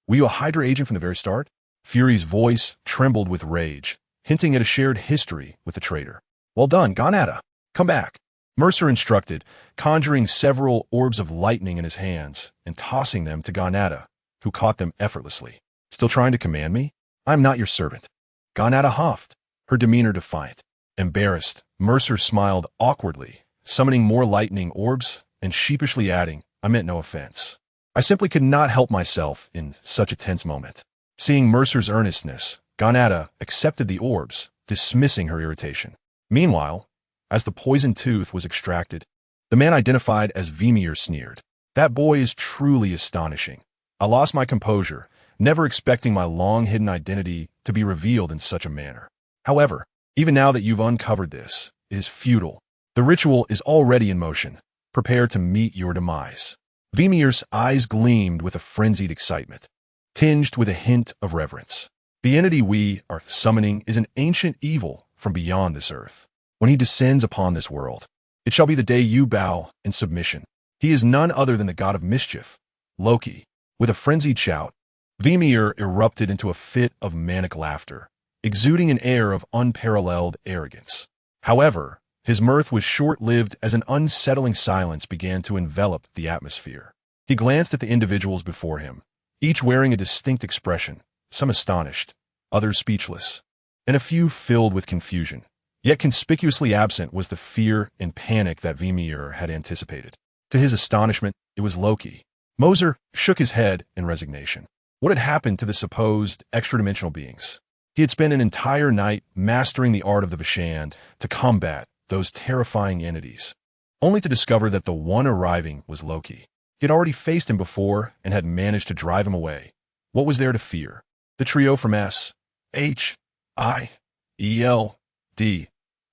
were you a Hydra agent from the very start?" Fury's voice trembled with rage, hinting at a shared history with the traitor. "Well done, Gonada. Come back," Mercer instructed, conjuring several orbs of lightning in his hands and tossing them to Gonada, who caught them effortlessly. "Still trying to command me? I'm not your servant." Gonada huffed, her demeanor defiant. Embarrassed, Mercer smiled awkwardly, summoning more lightning orbs and sheepishly adding, "I meant no offense. I simply could not help myself in such a tense moment." Seeing Mercer's earnestness, Gonada accepted the orbs, dismissing her irritation. Meanwhile, as the poisoned tooth was extracted, the man identified as Vimir sneered, "That boy is truly astonishing. I lost my composure, never expecting my long-hidden identity to be revealed in such a manner. However, even now that you've uncovered this, it is futile. The ritual is already in motion. Prepare to meet your demise." Vimir's eyes gleamed with a frenzied excitement, tinged with a hint of reverence. The entity we are summoning is an ancient evil from beyond this earth. When he descends upon this world, it shall be the day you bow in submission. He is none other than the god of mischief, Loki. With a frenzied shout, Vimir erupted into a fit of manic laughter, exuding an air of unparalleled arrogance. However, his mirth was short-lived as an unsettling silence began to envelop the atmosphere. He glanced at the individuals before him, each wearing a distinct expression, some astonished, others speechless, and a few filled with confusion. Yet conspicuously absent was the fear and panic that Vimir had anticipated. To his astonishment, it was Loki. Mercer shook his head in resignation. What had happened to the supposed extra-dimensional beings? He had spent an entire night mastering the art of the Vishand to combat those terrifying entities, only to discover that the one arriving was Loki. He had already faced him before and had managed to drive him away. What was there to fear? The trio from S.H.I.E.L.D.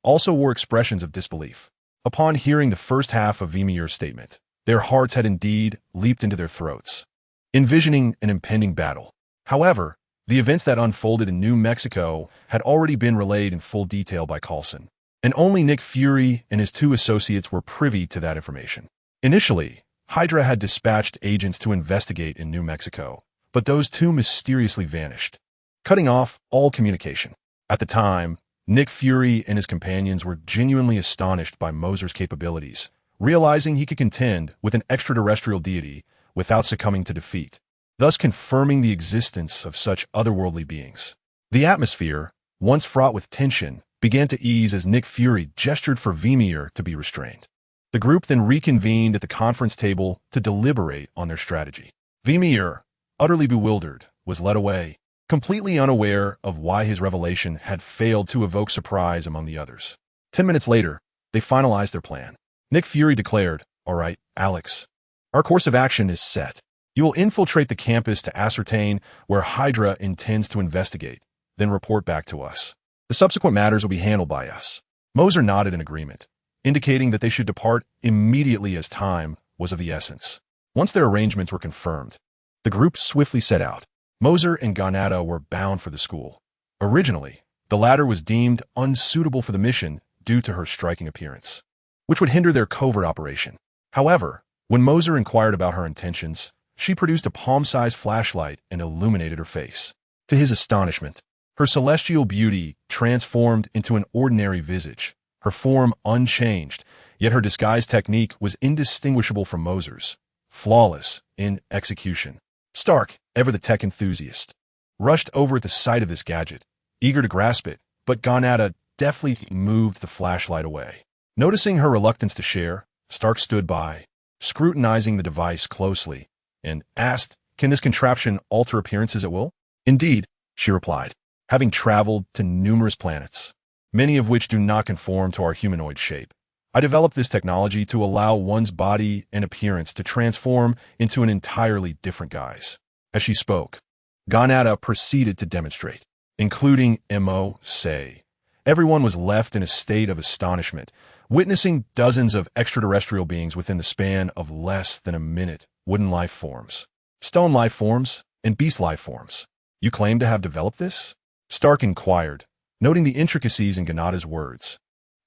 also wore expressions of disbelief. Upon hearing the first half of Vimir's statement, their hearts had indeed leaped into their throats, envisioning an impending battle. However, the events that unfolded in New Mexico had already been relayed in full detail by Coulson, and only Nick Fury and his 2 associates were privy to that information. Initially, Hydra had dispatched agents to investigate in New Mexico, but those 2 mysteriously vanished. cutting off all communication. At the time, Nick Fury and his companions were genuinely astonished by Mercer's capabilities, realizing he could contend with an extraterrestrial deity without succumbing to defeat, thus confirming the existence of such otherworldly beings. The atmosphere, once fraught with tension, began to ease as Nick Fury gestured for Vimir to be restrained. The group then reconvened at the conference table to deliberate on their strategy. Vimir, utterly bewildered, was led away, completely unaware of why his revelation had failed to evoke surprise among the others. 10 minutes later, they finalized their plan. Nick Fury declared, "All right, Alex, our course of action is set. You will infiltrate the campus to ascertain where Hydra intends to investigate, then report back to us. The subsequent matters will be handled by us." Mercer nodded in agreement, indicating that they should depart immediately as time was of the essence. Once their arrangements were confirmed, the group swiftly set out. Mercer and Ganada were bound for the school. Originally, the latter was deemed unsuitable for the mission due to her striking appearance, which would hinder their covert operation. However, when Mercer inquired about her intentions, she produced a palm-sized flashlight and illuminated her face. To his astonishment, her celestial beauty transformed into an ordinary visage, her form unchanged, yet her disguise technique was indistinguishable from Mercer's, flawless in execution. Stark, ever the tech enthusiast, rushed over at the sight of this gadget, eager to grasp it, but Ganada deftly moved the flashlight away. Noticing her reluctance to share, Stark stood by, scrutinizing the device closely, and asked, "Can this contraption alter appearances at will?" "Indeed," she replied, "having traveled to numerous planets, many of which do not conform to our humanoid shape. I developed this technology to allow one's body and appearance to transform into an entirely different guise." As she spoke, Ganada proceeded to demonstrate, including Mercer. Everyone was left in a state of astonishment, witnessing dozens of extraterrestrial beings within the span of less than a minute. Wooden life forms, stone life forms, and beast life forms. "You claim to have developed this?" Stark inquired, noting the intricacies in Ganada's words.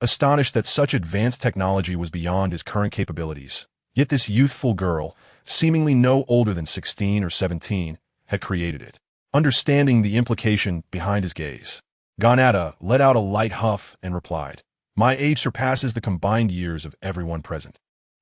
Astonished that such advanced technology was beyond his current capabilities, yet this youthful girl, seemingly no older than 16 or 17, had created it. Understanding the implication behind his gaze, Ganada let out a light huff and replied, "My age surpasses the combined years of everyone present,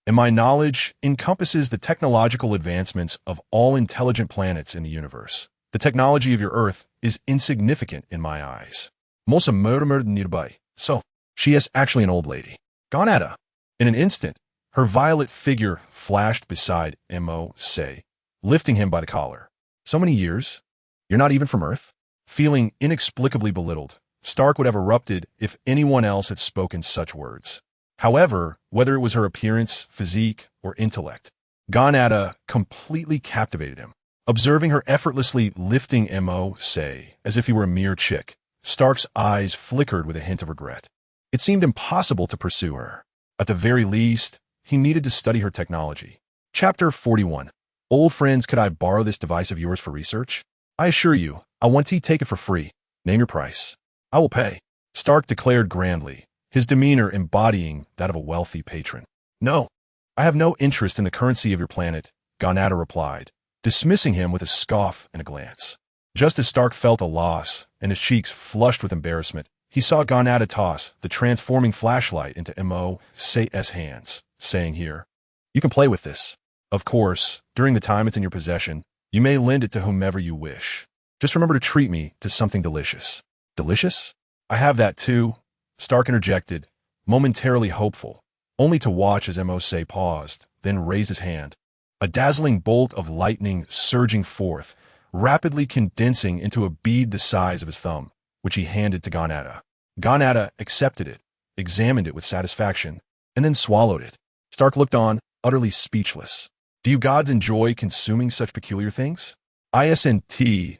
and my knowledge encompasses the technological advancements of all intelligent planets in the universe. The technology of your Earth is insignificant in my eyes. Most murdered nearby. So, she is actually an old lady." Ganada. In an instant, her violet figure flashed beside Mercer, lifting him by the collar. "So many years? You're not even from Earth?" Feeling inexplicably belittled, Stark would have erupted if anyone else had spoken such words. However, whether it was her appearance, physique, or intellect, Ganada completely captivated him. Observing her effortlessly lifting Mercer as if he were a mere chick, Stark's eyes flickered with a hint of regret. It seemed impossible to pursue her. At the very least, he needed to study her technology. Chapter 41. "Old friends, could I borrow this device of yours for research? I assure you, I want to take it for free. Name your price." "I will pay," Stark declared grandly, his demeanor embodying that of a wealthy patron. "No, I have no interest in the currency of your planet," Ganada replied, dismissing him with a scoff and a glance. Just as Stark felt a loss and his cheeks flushed with embarrassment, he saw Ganada toss the transforming flashlight into Mercer's hands, saying, "Here, you can play with this. Of course, during the time it's in your possession, you may lend it to whomever you wish. Just remember to treat me to something delicious." "Delicious? I have that too," Stark interjected, momentarily hopeful, only to watch as Mercer paused, then raised his hand. A dazzling bolt of lightning surging forth, rapidly condensing into a bead the size of his thumb, which he handed to Ganada. Ganada accepted it, examined it with satisfaction, and then swallowed it. Stark looked on, utterly speechless. "Do you gods enjoy consuming such peculiar things? Isn't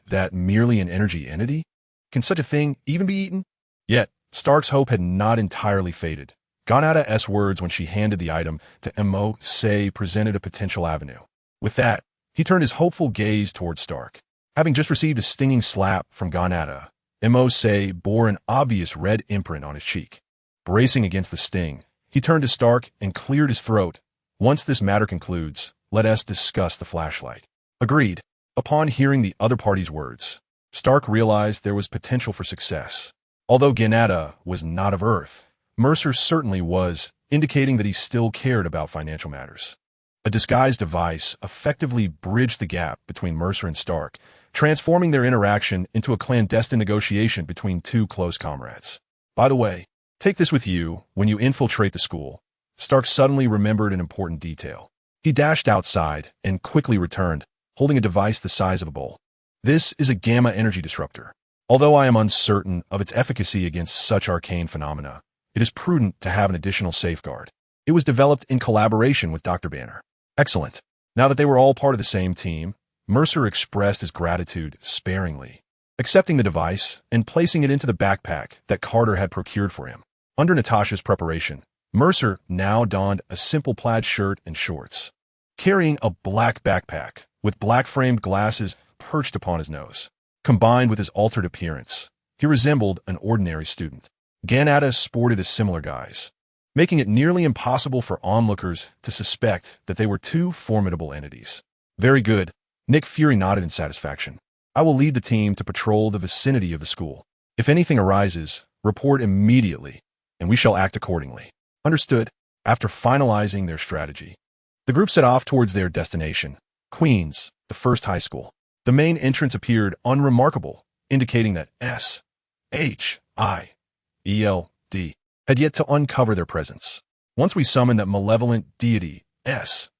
that merely an energy entity? Can such a thing even be eaten?" Yet, Stark's hope had not entirely faded. Ganada's words when she handed the item to Mercer presented a potential avenue. With that, he turned his hopeful gaze toward Stark. Having just received a stinging slap from Ganada, Mercer bore an obvious red imprint on his cheek. Bracing against the sting, he turned to Stark and cleared his throat. "Once this matter concludes, let us discuss the flashlight." "Agreed." Upon hearing the other party's words, Stark realized there was potential for success. Although Ganada was not of Earth, Mercer certainly was, indicating that he still cared about financial matters. A disguised device effectively bridged the gap between Mercer and Stark, transforming their interaction into a clandestine negotiation between two close comrades. By the way, take this with you when you infiltrate the school. Stark suddenly remembered an important detail. He dashed outside and quickly returned, holding a device the size of a bowl. This is a gamma energy disruptor. Although I am uncertain of its efficacy against such arcane phenomena, it is prudent to have an additional safeguard. It was developed in collaboration with Dr. Banner. Excellent. Now that they were all part of the same team, Mercer expressed his gratitude sparingly, accepting the device and placing it into the backpack that Carter had procured for him. Under Natasha's preparation, Mercer now donned a simple plaid shirt and shorts, carrying a black backpack with black-framed glasses perched upon his nose. Combined with his altered appearance, he resembled an ordinary student. Ganada sported a similar guise, making it nearly impossible for onlookers to suspect that they were two formidable entities. Very good. Nick Fury nodded in satisfaction. I will lead the team to patrol the vicinity of the school. If anything arises, report immediately, and we shall act accordingly. Understood. After finalizing their strategy, the group set off towards their destination, Queens, the first high school. The main entrance appeared unremarkable, indicating that S-H-I-E-L-D had yet to uncover their presence. Once we summon that malevolent deity, S-H-I-E-L-D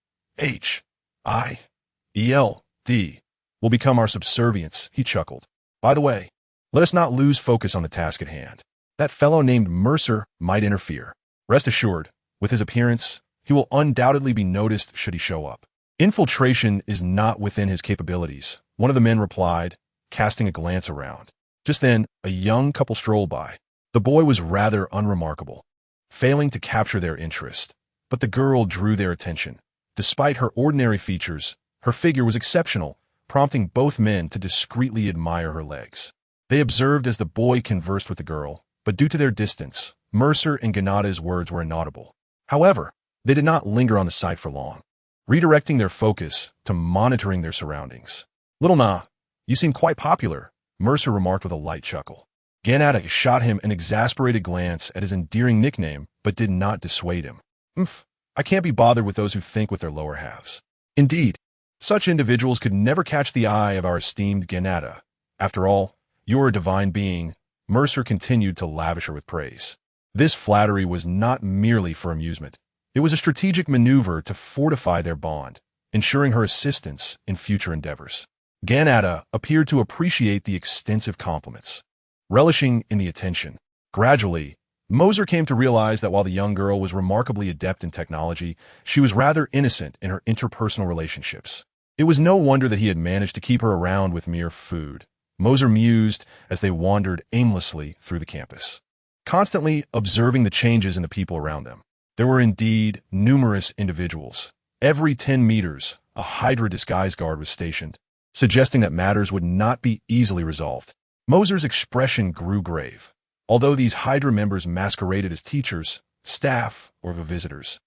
will become our subservience, he chuckled. By the way, let us not lose focus on the task at hand. That fellow named Mercer might interfere. Rest assured, with his appearance, he will undoubtedly be noticed should he show up. Infiltration is not within his capabilities, one of the men replied, casting a glance around. Just then, a young couple strolled by. The boy was rather unremarkable, failing to capture their interest, but the girl drew their attention. Despite her ordinary features, her figure was exceptional, prompting both men to discreetly admire her legs. They observed as the boy conversed with the girl, but due to their distance, Mercer and Ganada's words were inaudible. However, they did not linger on the sight for long, redirecting their focus to monitoring their surroundings. Little Na, you seem quite popular, Mercer remarked with a light chuckle. Ganada shot him an exasperated glance at his endearing nickname, but did not dissuade him. I can't be bothered with those who think with their lower halves. Indeed, such individuals could never catch the eye of our esteemed Ganada. After all, you're a divine being, Mercer continued to lavish her with praise. This flattery was not merely for amusement. It was a strategic maneuver to fortify their bond, ensuring her assistance in future endeavors. Ganada appeared to appreciate the extensive compliments, relishing in the attention. Gradually, Moser came to realize that while the young girl was remarkably adept in technology, she was rather innocent in her interpersonal relationships. It was no wonder that he had managed to keep her around with mere food. Moser mused as they wandered aimlessly through the campus, constantly observing the changes in the people around them. There were indeed numerous individuals. Every 10 meters, a Hydra disguise guard was stationed, suggesting that matters would not be easily resolved. Moser's expression grew grave. Although these Hydra members masqueraded as teachers, staff, or visitors,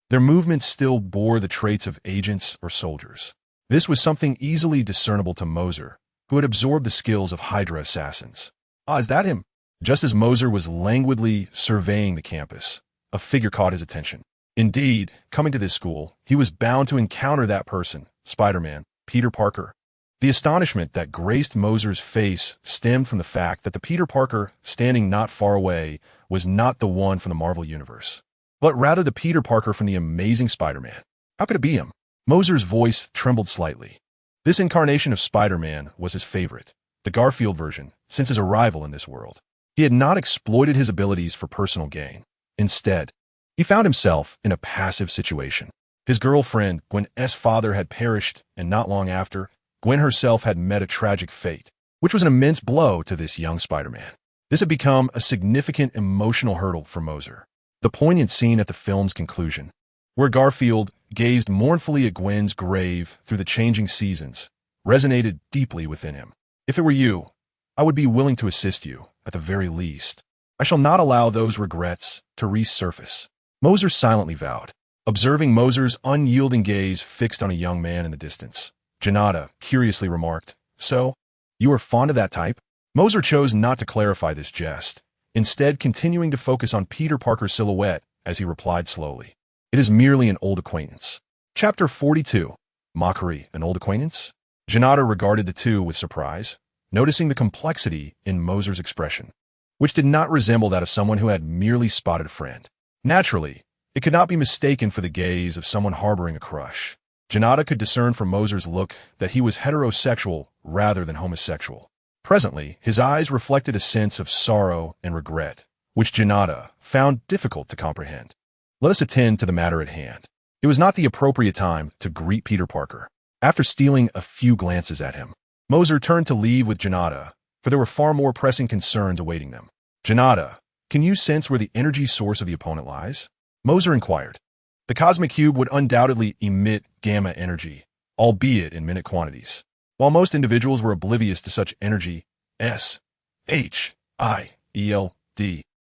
their movements still bore the traits of agents or soldiers. This was something easily discernible to Moser, who had absorbed the skills of Hydra assassins. Is that him? Just as Moser was languidly surveying the campus, a figure caught his attention. Indeed, coming to this school, he was bound to encounter that person, Spider-Man, Peter Parker. The astonishment that graced Moser's face stemmed from the fact that the Peter Parker standing not far away was not the one from the Marvel Universe, but rather the Peter Parker from the Amazing Spider-Man. How could it be him? Moser's voice trembled slightly. This incarnation of Spider-Man was his favorite, the Garfield version, since his arrival in this world. He had not exploited his abilities for personal gain. Instead, he found himself in a passive situation. His girlfriend, Gwen's father, had perished, and not long after, Gwen herself had met a tragic fate, which was an immense blow to this young Spider-Man. This had become a significant emotional hurdle for Moser. The poignant scene at the film's conclusion, where Garfield gazed mournfully at Gwen's grave through the changing seasons, resonated deeply within him. If it were you, I would be willing to assist you, at the very least. I shall not allow those regrets to resurface. Moser silently vowed, observing Moser's unyielding gaze fixed on a young man in the distance. Janata curiously remarked, So, You are fond of that type? Moser chose not to clarify this jest, instead continuing to focus on Peter Parker's silhouette as he replied slowly. It is merely an old acquaintance. Chapter 42. Mockery, an old acquaintance? Janata regarded the two with surprise, noticing the complexity in Moser's expression, which did not resemble that of someone who had merely spotted a friend. Naturally, it could not be mistaken for the gaze of someone harboring a crush. Janata could discern from Moser's look that he was heterosexual rather than homosexual. Presently, his eyes reflected a sense of sorrow and regret, which Janata found difficult to comprehend. Let us attend to the matter at hand. It was not the appropriate time to greet Peter Parker. After stealing a few glances at him, Moser turned to leave with Janata, for there were far more pressing concerns awaiting them. Janata, can you sense where the energy source of the opponent lies? Moser inquired. The cosmic cube would undoubtedly emit gamma energy, albeit in minute quantities. While most individuals were oblivious to such energy, S-H-I-E-L-D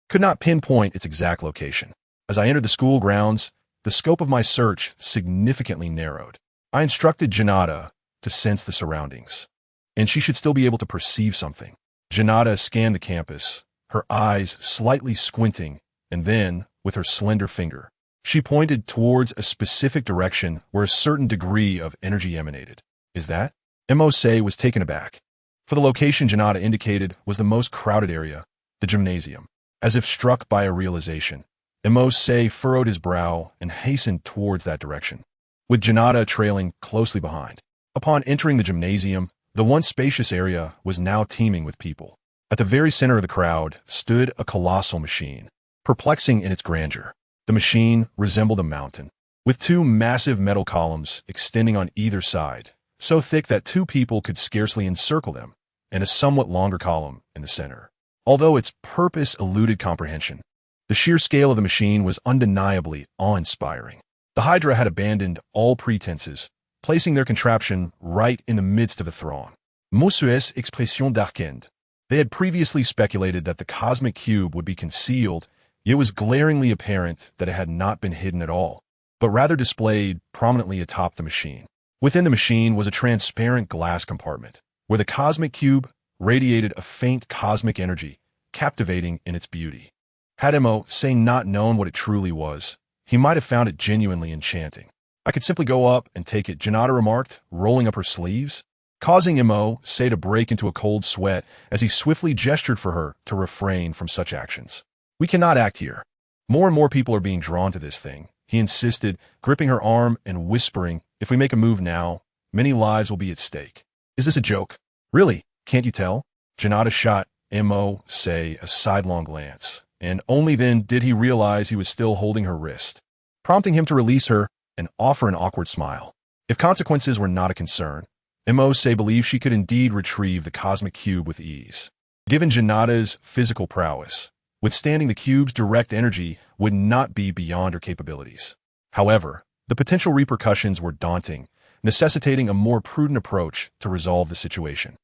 could not pinpoint its exact location. As I entered the school grounds, the scope of my search significantly narrowed. I instructed Janata to sense the surroundings, and she should still be able to perceive something. Janata scanned the campus, her eyes slightly squinting, and then, with her slender finger, she pointed towards a specific direction where a certain degree of energy emanated. Is that? Mose was taken aback, for the location Janata indicated was the most crowded area, the gymnasium. As if struck by a realization, Mose furrowed his brow and hastened towards that direction, with Janata trailing closely behind. Upon entering the gymnasium, the once spacious area was now teeming with people. At the very center of the crowd stood a colossal machine, perplexing in its grandeur. The machine resembled a mountain, with two massive metal columns extending on either side, so thick that two people could scarcely encircle them, and a somewhat longer column in the center. Although its purpose eluded comprehension, the sheer scale of the machine was undeniably awe-inspiring. The Hydra had abandoned all pretenses, placing their contraption right in the midst of the throng. Monsieur's expression darkened. They had previously speculated that the cosmic cube would be concealed, yet it was glaringly apparent that it had not been hidden at all, but rather displayed prominently atop the machine. Within the machine was a transparent glass compartment, where the cosmic cube radiated a faint cosmic energy, captivating in its beauty. Had Mose not known what it truly was, he might have found it genuinely enchanting. I could simply go up and take it, Janata remarked, rolling up her sleeves, causing Mose to break into a cold sweat as he swiftly gestured for her to refrain from such actions. We cannot act here. More and more people are being drawn to this thing, he insisted, gripping her arm and whispering, if we make a move now, many lives will be at stake. Is this a joke? Really? Can't you tell? Janata shot Mose a sidelong glance, and only then did he realize he was still holding her wrist, prompting him to release her and offer an awkward smile. If consequences were not a concern, Mose believed she could indeed retrieve the cosmic cube with ease. Given Janata's physical prowess, withstanding the cube's direct energy would not be beyond her capabilities. However, the potential repercussions were daunting, necessitating a more prudent approach to resolve the situation.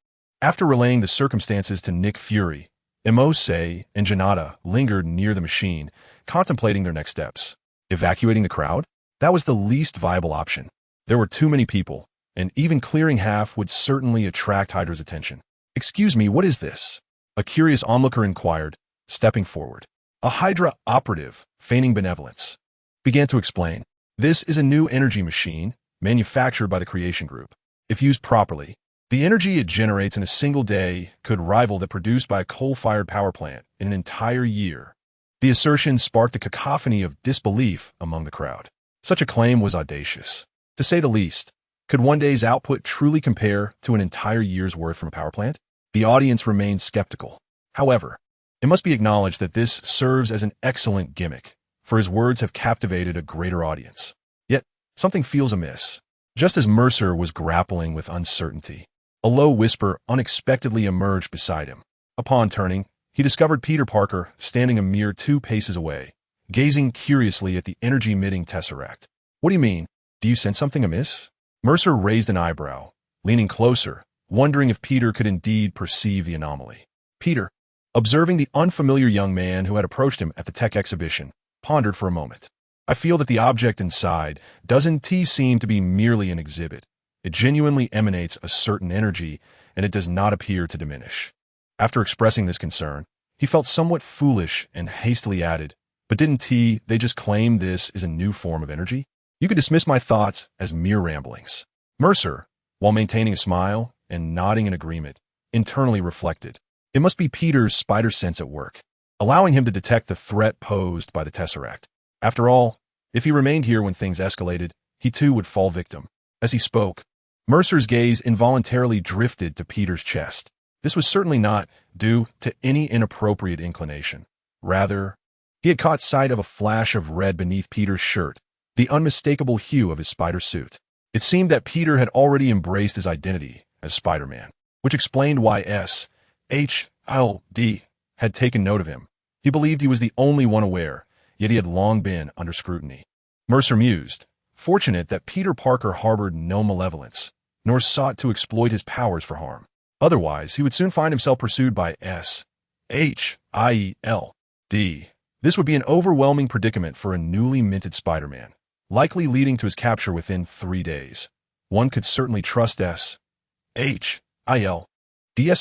After relaying the circumstances to Nick Fury, Mose and Janata lingered near the machine, contemplating their next steps. Evacuating the crowd? That was the least viable option. There were too many people, and even clearing half would certainly attract Hydra's attention. Excuse me, what is this? A curious onlooker inquired, stepping forward. A Hydra operative, feigning benevolence, began to explain. This is a new energy machine, manufactured by the Creation Group. If used properly, the energy it generates in a single day could rival that produced by a coal-fired power plant in an entire year. The assertion sparked a cacophony of disbelief among the crowd. Such a claim was audacious, to say the least. Could one day's output truly compare to an entire year's worth from a power plant? The audience remained skeptical. However, it must be acknowledged that this serves as an excellent gimmick, for his words have captivated a greater audience. Yet, something feels amiss. Just as Mercer was grappling with uncertainty, a low whisper unexpectedly emerged beside him. Upon turning, he discovered Peter Parker standing a mere 2 paces away, gazing curiously at the energy-emitting tesseract. What do you mean? Do you sense something amiss? Mercer raised an eyebrow, leaning closer, wondering if Peter could indeed perceive the anomaly. Peter, observing the unfamiliar young man who had approached him at the tech exhibition, pondered for a moment. I feel that the object inside doesn't seem to be merely an exhibit. It genuinely emanates a certain energy, and it does not appear to diminish. After expressing this concern, he felt somewhat foolish and hastily added, "But they just claim this is a new form of energy? You could dismiss my thoughts as mere ramblings." Mercer, while maintaining a smile and nodding in agreement, internally reflected. It must be Peter's spider sense at work, allowing him to detect the threat posed by the Tesseract. After all, if he remained here when things escalated, he too would fall victim. As he spoke, Mercer's gaze involuntarily drifted to Peter's chest. This was certainly not due to any inappropriate inclination. Rather, he had caught sight of a flash of red beneath Peter's shirt, the unmistakable hue of his spider suit. It seemed that Peter had already embraced his identity as Spider-Man, which explained why SHIELD had taken note of him. He believed he was the only one aware, yet he had long been under scrutiny. Mercer mused, fortunate that Peter Parker harbored no malevolence, nor sought to exploit his powers for harm. Otherwise, he would soon find himself pursued by SHIELD. This would be an overwhelming predicament for a newly minted Spider-Man, likely leading to his capture within 3 days. One could certainly trust SHIELD's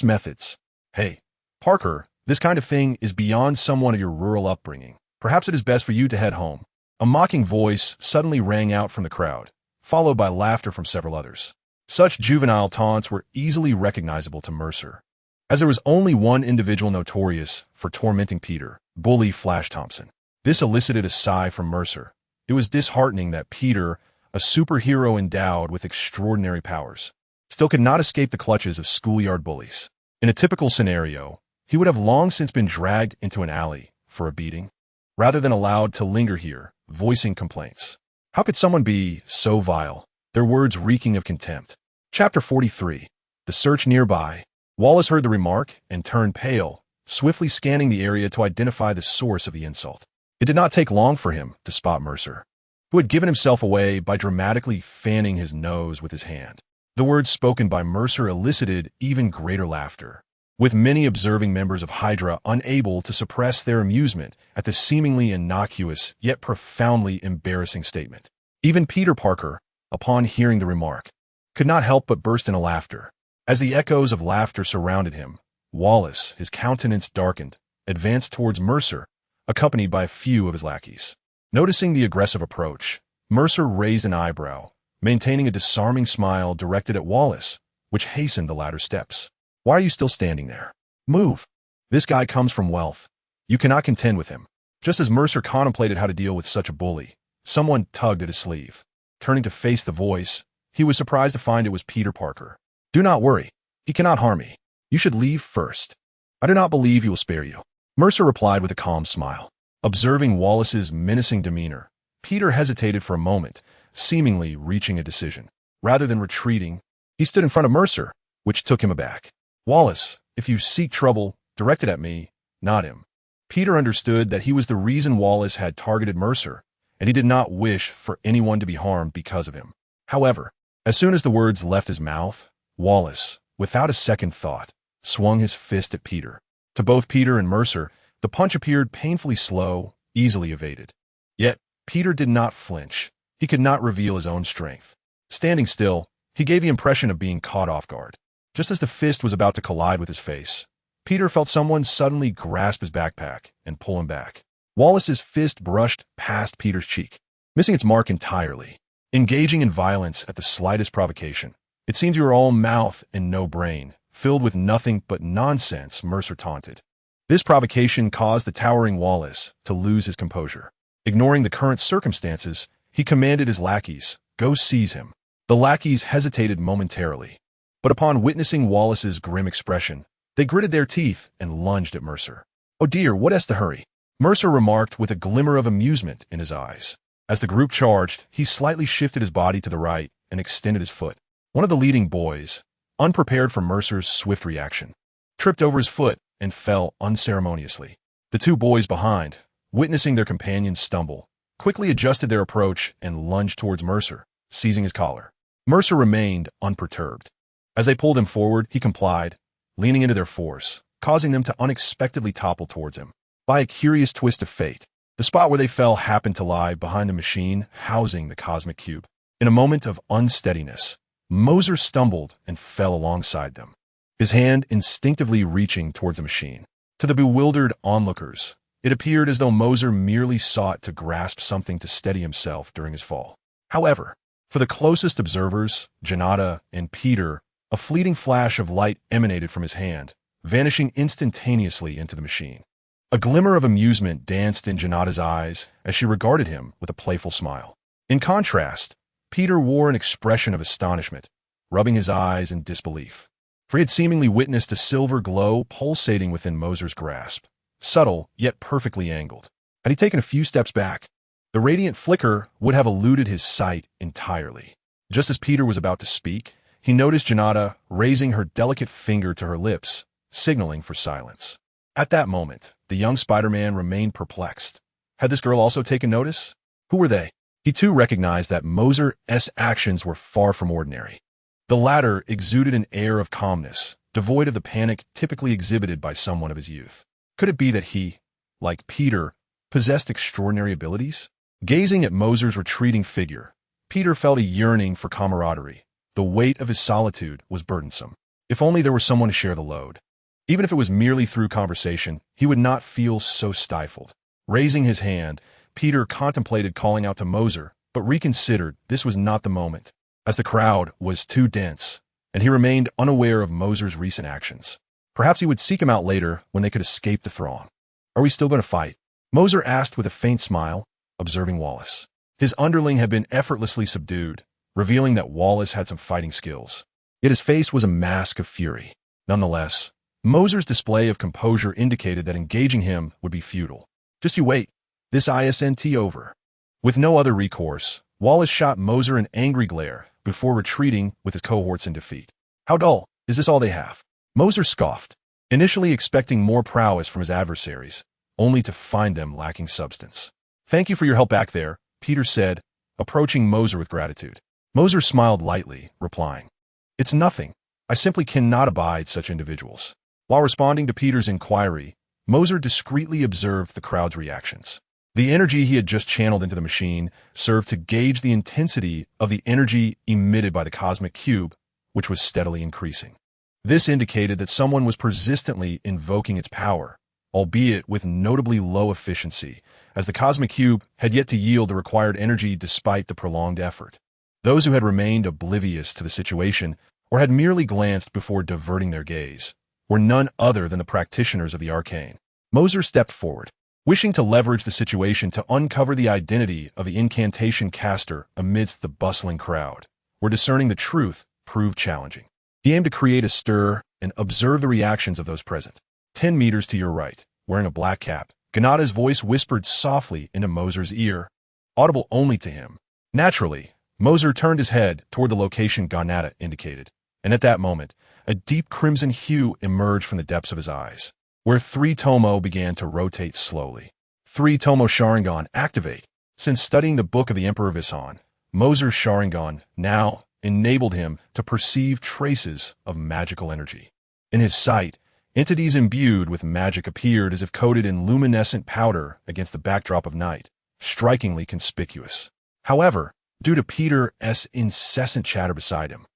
methods. "Hey, Parker, this kind of thing is beyond someone of your rural upbringing. Perhaps it is best for you to head home." A mocking voice suddenly rang out from the crowd, followed by laughter from several others. Such juvenile taunts were easily recognizable to Mercer, as there was only one individual notorious for tormenting Peter, Bully Flash Thompson. This elicited a sigh from Mercer. It was disheartening that Peter, a superhero endowed with extraordinary powers, still could not escape the clutches of schoolyard bullies. In a typical scenario, he would have long since been dragged into an alley for a beating, rather than allowed to linger here, voicing complaints. How could someone be so vile? Their words reeking of contempt. Chapter 43. The search nearby. Wallace heard the remark and turned pale, swiftly scanning the area to identify the source of the insult. It did not take long for him to spot Mercer, who had given himself away by dramatically fanning his nose with his hand. The words spoken by Mercer elicited even greater laughter, with many observing members of Hydra unable to suppress their amusement at the seemingly innocuous yet profoundly embarrassing statement. Even Peter Parker, upon hearing the remark, could not help but burst into laughter. As the echoes of laughter surrounded him, Wallace, his countenance darkened, advanced towards Mercer, accompanied by a few of his lackeys. Noticing the aggressive approach, Mercer raised an eyebrow, maintaining a disarming smile directed at Wallace, which hastened the latter's steps. "Why are you still standing there? Move. This guy comes from wealth. You cannot contend with him." Just as Mercer contemplated how to deal with such a bully, someone tugged at his sleeve. Turning to face the voice, he was surprised to find it was Peter Parker. "Do not worry. He cannot harm me. You should leave first. I do not believe he will spare you." Mercer replied with a calm smile. Observing Wallace's menacing demeanor, Peter hesitated for a moment, seemingly reaching a decision. Rather than retreating, he stood in front of Mercer, which took him aback. "Wallace, if you seek trouble, direct it at me, not him." Peter understood that he was the reason Wallace had targeted Mercer, and he did not wish for anyone to be harmed because of him. However, as soon as the words left his mouth, Wallace, without a second thought, swung his fist at Peter. To both Peter and Mercer, the punch appeared painfully slow, easily evaded. Yet, Peter did not flinch. He could not reveal his own strength. Standing still, he gave the impression of being caught off guard. Just as the fist was about to collide with his face, Peter felt someone suddenly grasp his backpack and pull him back. Wallace's fist brushed past Peter's cheek, missing its mark entirely. Engaging in violence at the slightest provocation. "It seems you are all mouth and no brain, filled with nothing but nonsense," Mercer taunted. This provocation caused the towering Wallace to lose his composure. Ignoring the current circumstances, he commanded his lackeys, "Go seize him." The lackeys hesitated momentarily, but upon witnessing Wallace's grim expression, they gritted their teeth and lunged at Mercer. "Oh dear, what has to hurry?" Mercer remarked with a glimmer of amusement in his eyes. As the group charged, he slightly shifted his body to the right and extended his foot. One of the leading boys, unprepared for Mercer's swift reaction, tripped over his foot and fell unceremoniously. The two boys behind, witnessing their companions stumble, quickly adjusted their approach and lunged towards Mercer, seizing his collar. Mercer remained unperturbed. As they pulled him forward, he complied, leaning into their force, causing them to unexpectedly topple towards him. By a curious twist of fate, the spot where they fell happened to lie behind the machine housing the cosmic cube. In a moment of unsteadiness, Mercer stumbled and fell alongside them. his hand instinctively reaching towards the machine. To the bewildered onlookers, it appeared as though Mercer merely sought to grasp something to steady himself during his fall. However, for the closest observers, Janata and Peter, a fleeting flash of light emanated from his hand, vanishing instantaneously into the machine. A glimmer of amusement danced in Janata's eyes as she regarded him with a playful smile. In contrast, Peter wore an expression of astonishment, rubbing his eyes in disbelief. For he had seemingly witnessed a silver glow pulsating within Mercer's grasp, subtle yet perfectly angled. Had he taken a few steps back, the radiant flicker would have eluded his sight entirely. Just as Peter was about to speak, he noticed Janata raising her delicate finger to her lips, signaling for silence. At that moment, the young Spider-Man remained perplexed. Had this girl also taken notice? Who were they? He too recognized that Mercer's actions were far from ordinary. The latter exuded an air of calmness, devoid of the panic typically exhibited by someone of his youth. Could it be that he, like Peter, possessed extraordinary abilities? Gazing at Mercer's retreating figure, Peter felt a yearning for camaraderie. The weight of his solitude was burdensome. If only there were someone to share the load. Even if it was merely through conversation, he would not feel so stifled. Raising his hand, Peter contemplated calling out to Mercer, but reconsidered this was not the moment, as the crowd was too dense, and he remained unaware of Mercer's recent actions. Perhaps he would seek him out later when they could escape the throng. Are we still going to fight? Mercer asked with a faint smile, observing Wallace. His underling had been effortlessly subdued, revealing that Wallace had some fighting skills. Yet his face was a mask of fury. Nonetheless, Mercer's display of composure indicated that engaging him would be futile. Just you wait. This isn't over. With no other recourse, Wallace shot Mercer an angry glare before retreating with his cohorts in defeat. How dull. Is this all they have? Mercer scoffed, initially expecting more prowess from his adversaries, only to find them lacking substance. Thank you for your help back there, Peter said, approaching Mercer with gratitude. Mercer smiled lightly, replying, It's nothing. I simply cannot abide such individuals. While responding to Peter's inquiry, Mercer discreetly observed the crowd's reactions. The energy he had just channeled into the machine served to gauge the intensity of the energy emitted by the cosmic cube, which was steadily increasing. This indicated that someone was persistently invoking its power, albeit with notably low efficiency, as the cosmic cube had yet to yield the required energy despite the prolonged effort. Those who had remained oblivious to the situation or had merely glanced before diverting their gaze were none other than the practitioners of the arcane. Mercer stepped forward, wishing to leverage the situation to uncover the identity of the incantation caster amidst the bustling crowd, where discerning the truth proved challenging. He aimed to create a stir and observe the reactions of those present. 10 meters to your right, wearing a black cap, Ganada's voice whispered softly into Mercer's ear, audible only to him. Naturally, Mercer turned his head toward the location Ganada indicated, and at that moment, a deep crimson hue emerged from the depths of his eyes, where 3 Tomo began to rotate slowly. 3 Tomo Sharingan activate. Since studying the book of the Emperor Visan, Mercer's Sharingan now enabled him to perceive traces of magical energy. In his sight, entities imbued with magic appeared as if coated in luminescent powder against the backdrop of night, strikingly conspicuous. However, due to Peter's incessant chatter beside him,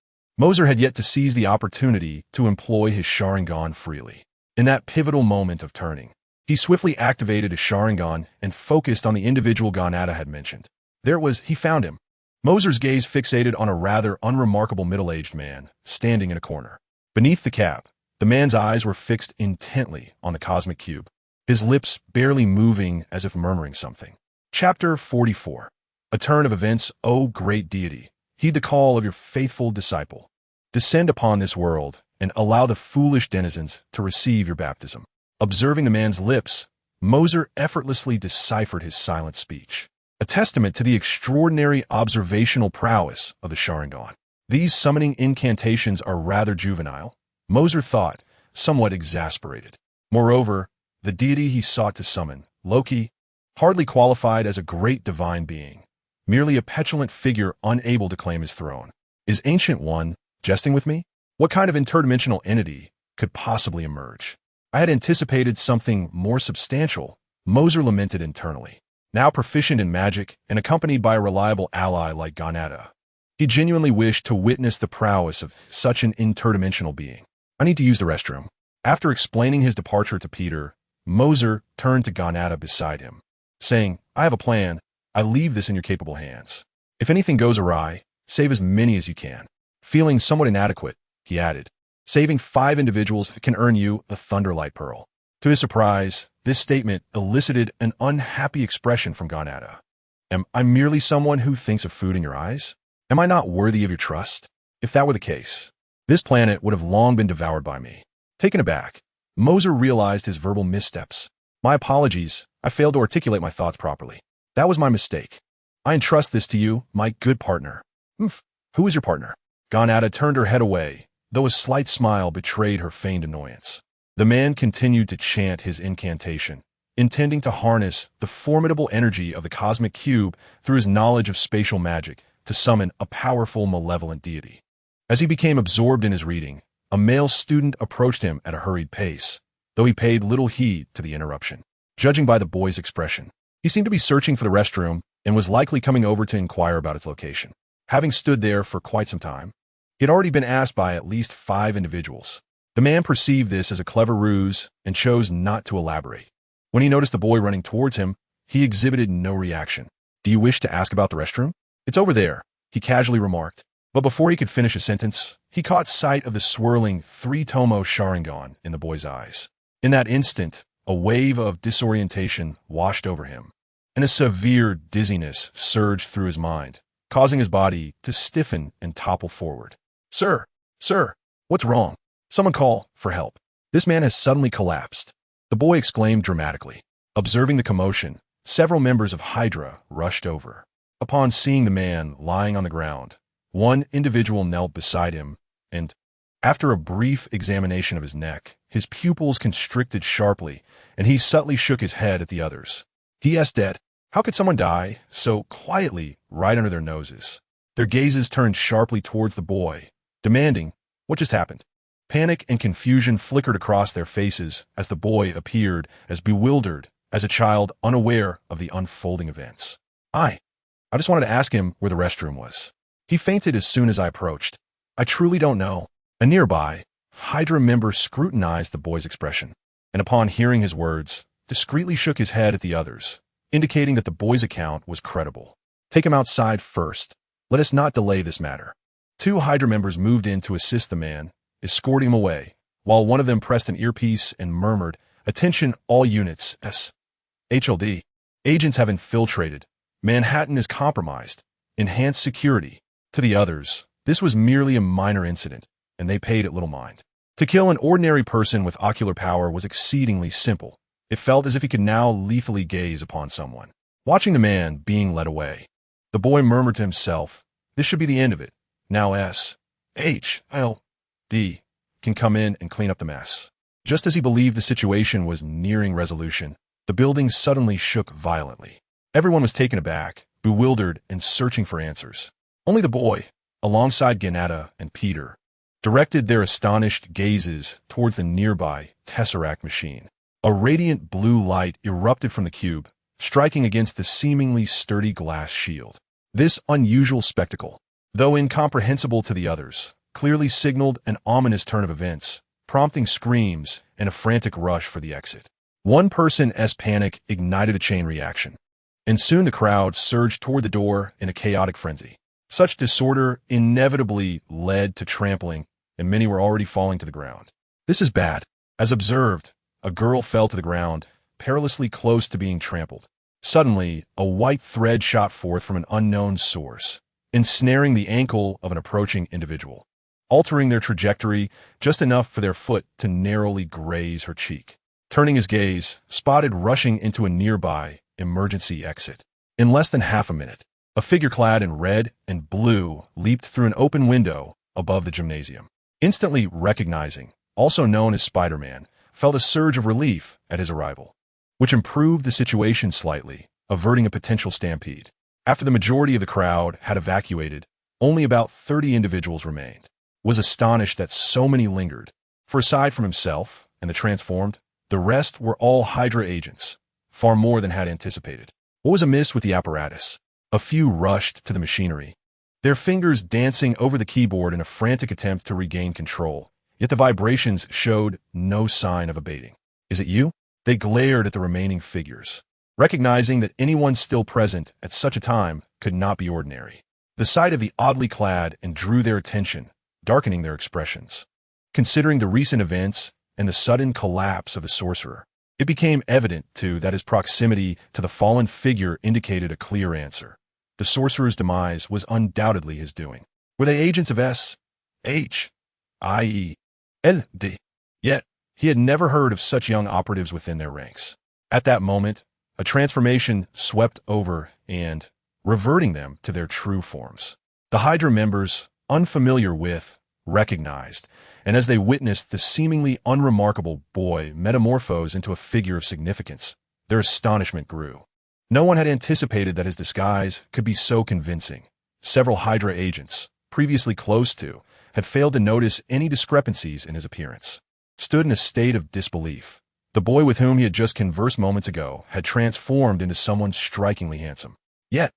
Mercer had yet to seize the opportunity to employ his Sharingan freely. In that pivotal moment of turning, he swiftly activated his Sharingan and focused on the individual Ganada had mentioned. There it was, he found him. Mercer's gaze fixated on a rather unremarkable middle-aged man, standing in a corner. Beneath the cap, the man's eyes were fixed intently on the cosmic cube, his lips barely moving as if murmuring something. Chapter 44. A turn of events, O great deity, heed the call of your faithful disciple. Descend upon this world and allow the foolish denizens to receive your baptism. Observing the man's lips, Mercer effortlessly deciphered his silent speech, a testament to the extraordinary observational prowess of the Sharingan. These summoning incantations are rather juvenile, Mercer thought, somewhat exasperated. Moreover, the deity he sought to summon, Loki, hardly qualified as a great divine being, merely a petulant figure unable to claim his throne. Is Ancient One jesting with me? What kind of interdimensional entity could possibly emerge? I had anticipated something more substantial, Mercer lamented internally. Now proficient in magic and accompanied by a reliable ally like Ganada, he genuinely wished to witness the prowess of such an interdimensional being. I need to use the restroom. After explaining his departure to Peter, Mercer turned to Gonata beside him, saying, I have a plan. I leave this in your capable hands. If anything goes awry, save as many as you can. Feeling somewhat inadequate, he added, saving 5 individuals can earn you a Thunderlight Pearl. To his surprise, this statement elicited an unhappy expression from Gonata. Am I merely someone who thinks of food in your eyes? Am I not worthy of your trust? If that were the case, this planet would have long been devoured by me. Taken aback, Mercer realized his verbal missteps. My apologies, I failed to articulate my thoughts properly. That was my mistake. I entrust this to you, my good partner. Who is your partner? Gonata turned her head away, though a slight smile betrayed her feigned annoyance. The man continued to chant his incantation, intending to harness the formidable energy of the cosmic cube through his knowledge of spatial magic to summon a powerful, malevolent deity. As he became absorbed in his reading, a male student approached him at a hurried pace, though he paid little heed to the interruption. Judging by the boy's expression, he seemed to be searching for the restroom and was likely coming over to inquire about its location. Having stood there for quite some time, he had already been asked by at least 5 individuals. The man perceived this as a clever ruse and chose not to elaborate. When he noticed the boy running towards him, he exhibited no reaction. Do you wish to ask about the restroom? It's over there, he casually remarked. But before he could finish a sentence, he caught sight of the swirling 3-tomo Sharingan in the boy's eyes. In that instant, a wave of disorientation washed over him, and a severe dizziness surged through his mind, causing his body to stiffen and topple forward. Sir, what's wrong? Someone call for help. This man has suddenly collapsed, the boy exclaimed dramatically. Observing the commotion, several members of Hydra rushed over. Upon seeing the man lying on the ground, one individual knelt beside him, and, after a brief examination of his neck, his pupils constricted sharply, and he subtly shook his head at the others. He asked, how could someone die so quietly right under their noses? Their gazes turned sharply towards the boy, demanding, what just happened? Panic and confusion flickered across their faces as the boy appeared as bewildered as a child unaware of the unfolding events. I just wanted to ask him where the restroom was. He fainted as soon as I approached. I truly don't know. A nearby Hydra member scrutinized the boy's expression, and upon hearing his words, discreetly shook his head at the others, indicating that the boy's account was credible. Take him outside first. Let us not delay this matter. 2 Hydra members moved in to assist the man, escorting him away, while one of them pressed an earpiece and murmured, attention all units, HLD. Agents have infiltrated. Manhattan is compromised. Enhanced security. To the others, this was merely a minor incident, and they paid it little mind. To kill an ordinary person with ocular power was exceedingly simple. It felt as if he could now lethally gaze upon someone. Watching the man being led away, the boy murmured to himself, this should be the end of it. Now HLD can come in and clean up the mess. Just as he believed the situation was nearing resolution, the building suddenly shook violently. Everyone was taken aback, bewildered, and searching for answers. Only the boy, alongside Gonata and Peter, directed their astonished gazes towards the nearby Tesseract machine. A radiant blue light erupted from the cube, striking against the seemingly sturdy glass shield. This unusual spectacle, though incomprehensible to the others, clearly signaled an ominous turn of events, prompting screams and a frantic rush for the exit. One person's panic ignited a chain reaction, and soon the crowd surged toward the door in a chaotic frenzy. Such disorder inevitably led to trampling, and many were already falling to the ground. This is bad. As observed, a girl fell to the ground, perilously close to being trampled. Suddenly, a white thread shot forth from an unknown source, ensnaring the ankle of an approaching individual, altering their trajectory just enough for their foot to narrowly graze her cheek. Turning his gaze, spotted rushing into a nearby emergency exit. In less than half a minute, a figure clad in red and blue leaped through an open window above the gymnasium. Instantly recognizing, also known as Spider-Man, felt a surge of relief at his arrival, which improved the situation slightly, averting a potential stampede. After the majority of the crowd had evacuated, only about 30 individuals remained. Was astonished that so many lingered, for aside from himself and the transformed, the rest were all Hydra agents, far more than had anticipated. What was amiss with the apparatus? A few rushed to the machinery, their fingers dancing over the keyboard in a frantic attempt to regain control, yet the vibrations showed no sign of abating. "Is it you?" They glared at the remaining figures, recognizing that anyone still present at such a time could not be ordinary. The sight of the oddly clad and drew their attention, darkening their expressions. Considering the recent events and the sudden collapse of the sorcerer, it became evident, too, that his proximity to the fallen figure indicated a clear answer. The sorcerer's demise was undoubtedly his doing. Were they agents of S.H. i.e. L.D.? Yet, he had never heard of such young operatives within their ranks. At that moment, a transformation swept over and, reverting them to their true forms. The Hydra members, unfamiliar with, recognized, and as they witnessed the seemingly unremarkable boy metamorphose into a figure of significance, their astonishment grew. No one had anticipated that his disguise could be so convincing. Several Hydra agents, previously close to, had failed to notice any discrepancies in his appearance. Stood in a state of disbelief. The boy with whom he had just conversed moments ago had transformed into someone strikingly handsome. Yet,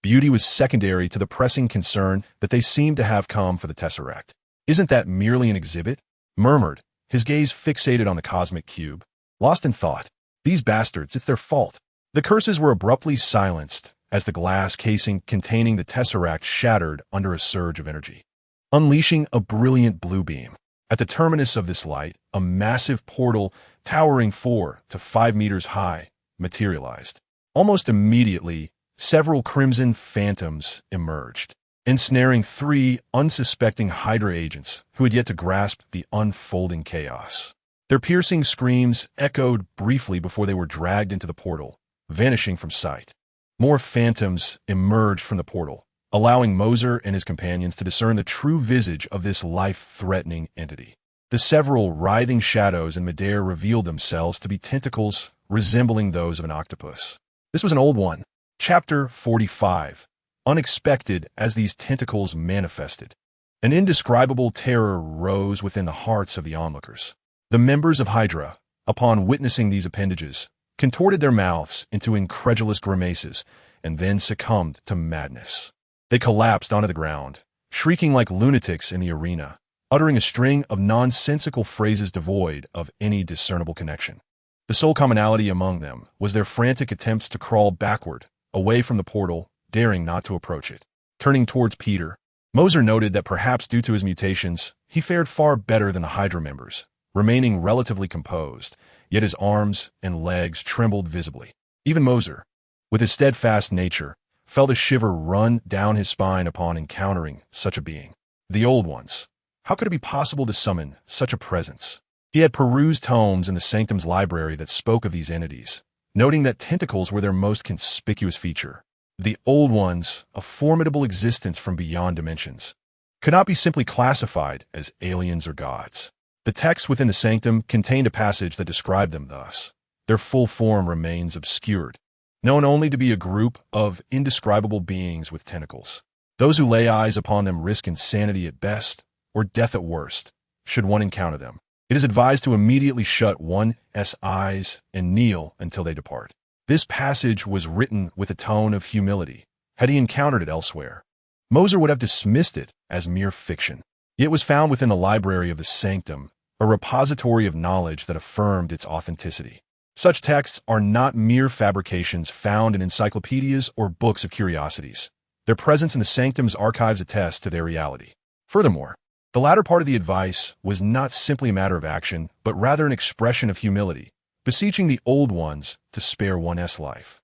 beauty was secondary to the pressing concern that they seemed to have come for the Tesseract. "Isn't that merely an exhibit?" murmured, his gaze fixated on the cosmic cube. Lost in thought. "These bastards, it's their fault." The curses were abruptly silenced as the glass casing containing the Tesseract shattered under a surge of energy, unleashing a brilliant blue beam. At the terminus of this light, a massive portal towering 4 to 5 meters high materialized. Almost immediately, several crimson phantoms emerged, ensnaring 3 unsuspecting Hydra agents who had yet to grasp the unfolding chaos. Their piercing screams echoed briefly before they were dragged into the portal, vanishing from sight. More phantoms emerged from the portal, allowing Mercer and his companions to discern the true visage of this life-threatening entity. The several writhing shadows in midair revealed themselves to be tentacles resembling those of an octopus. This was an old one. Chapter 45. Unexpected as these tentacles manifested, an indescribable terror rose within the hearts of the onlookers. The members of Hydra, upon witnessing these appendages, contorted their mouths into incredulous grimaces and then succumbed to madness. They collapsed onto the ground, shrieking like lunatics in the arena, uttering a string of nonsensical phrases devoid of any discernible connection. The sole commonality among them was their frantic attempts to crawl backward, away from the portal, daring not to approach it. Turning towards Peter, Mercer noted that perhaps due to his mutations, he fared far better than the Hydra members, remaining relatively composed, yet his arms and legs trembled visibly. Even Mercer, with his steadfast nature, felt a shiver run down his spine upon encountering such a being. The Old Ones. How could it be possible to summon such a presence? He had perused tomes in the Sanctum's library that spoke of these entities, noting that tentacles were their most conspicuous feature. The Old Ones, a formidable existence from beyond dimensions, could not be simply classified as aliens or gods. The text within the Sanctum contained a passage that described them thus. Their full form remains obscured, known only to be a group of indescribable beings with tentacles. Those who lay eyes upon them risk insanity at best, or death at worst, should one encounter them. It is advised to immediately shut one's eyes and kneel until they depart. This passage was written with a tone of humility. Had he encountered it elsewhere, Mercer would have dismissed it as mere fiction. It was found within the library of the Sanctum, a repository of knowledge that affirmed its authenticity. Such texts are not mere fabrications found in encyclopedias or books of curiosities. Their presence in the Sanctum's archives attests to their reality. Furthermore, the latter part of the advice was not simply a matter of action, but rather an expression of humility, beseeching the Old Ones to spare one's life.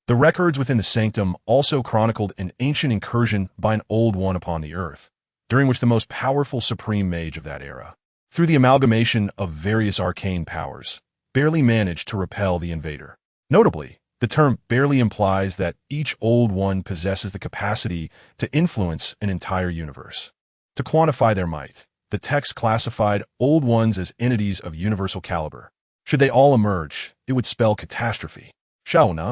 The records within the Sanctum also chronicled an ancient incursion by an Old One upon the earth, during which the most powerful supreme mage of that era, through the amalgamation of various arcane powers, barely managed to repel the invader. Notably, the term barely implies that each Old One possesses the capacity to influence an entire universe. To quantify their might, the text classified Old Ones as entities of universal caliber. Should they all emerge, it would spell catastrophe. Shall we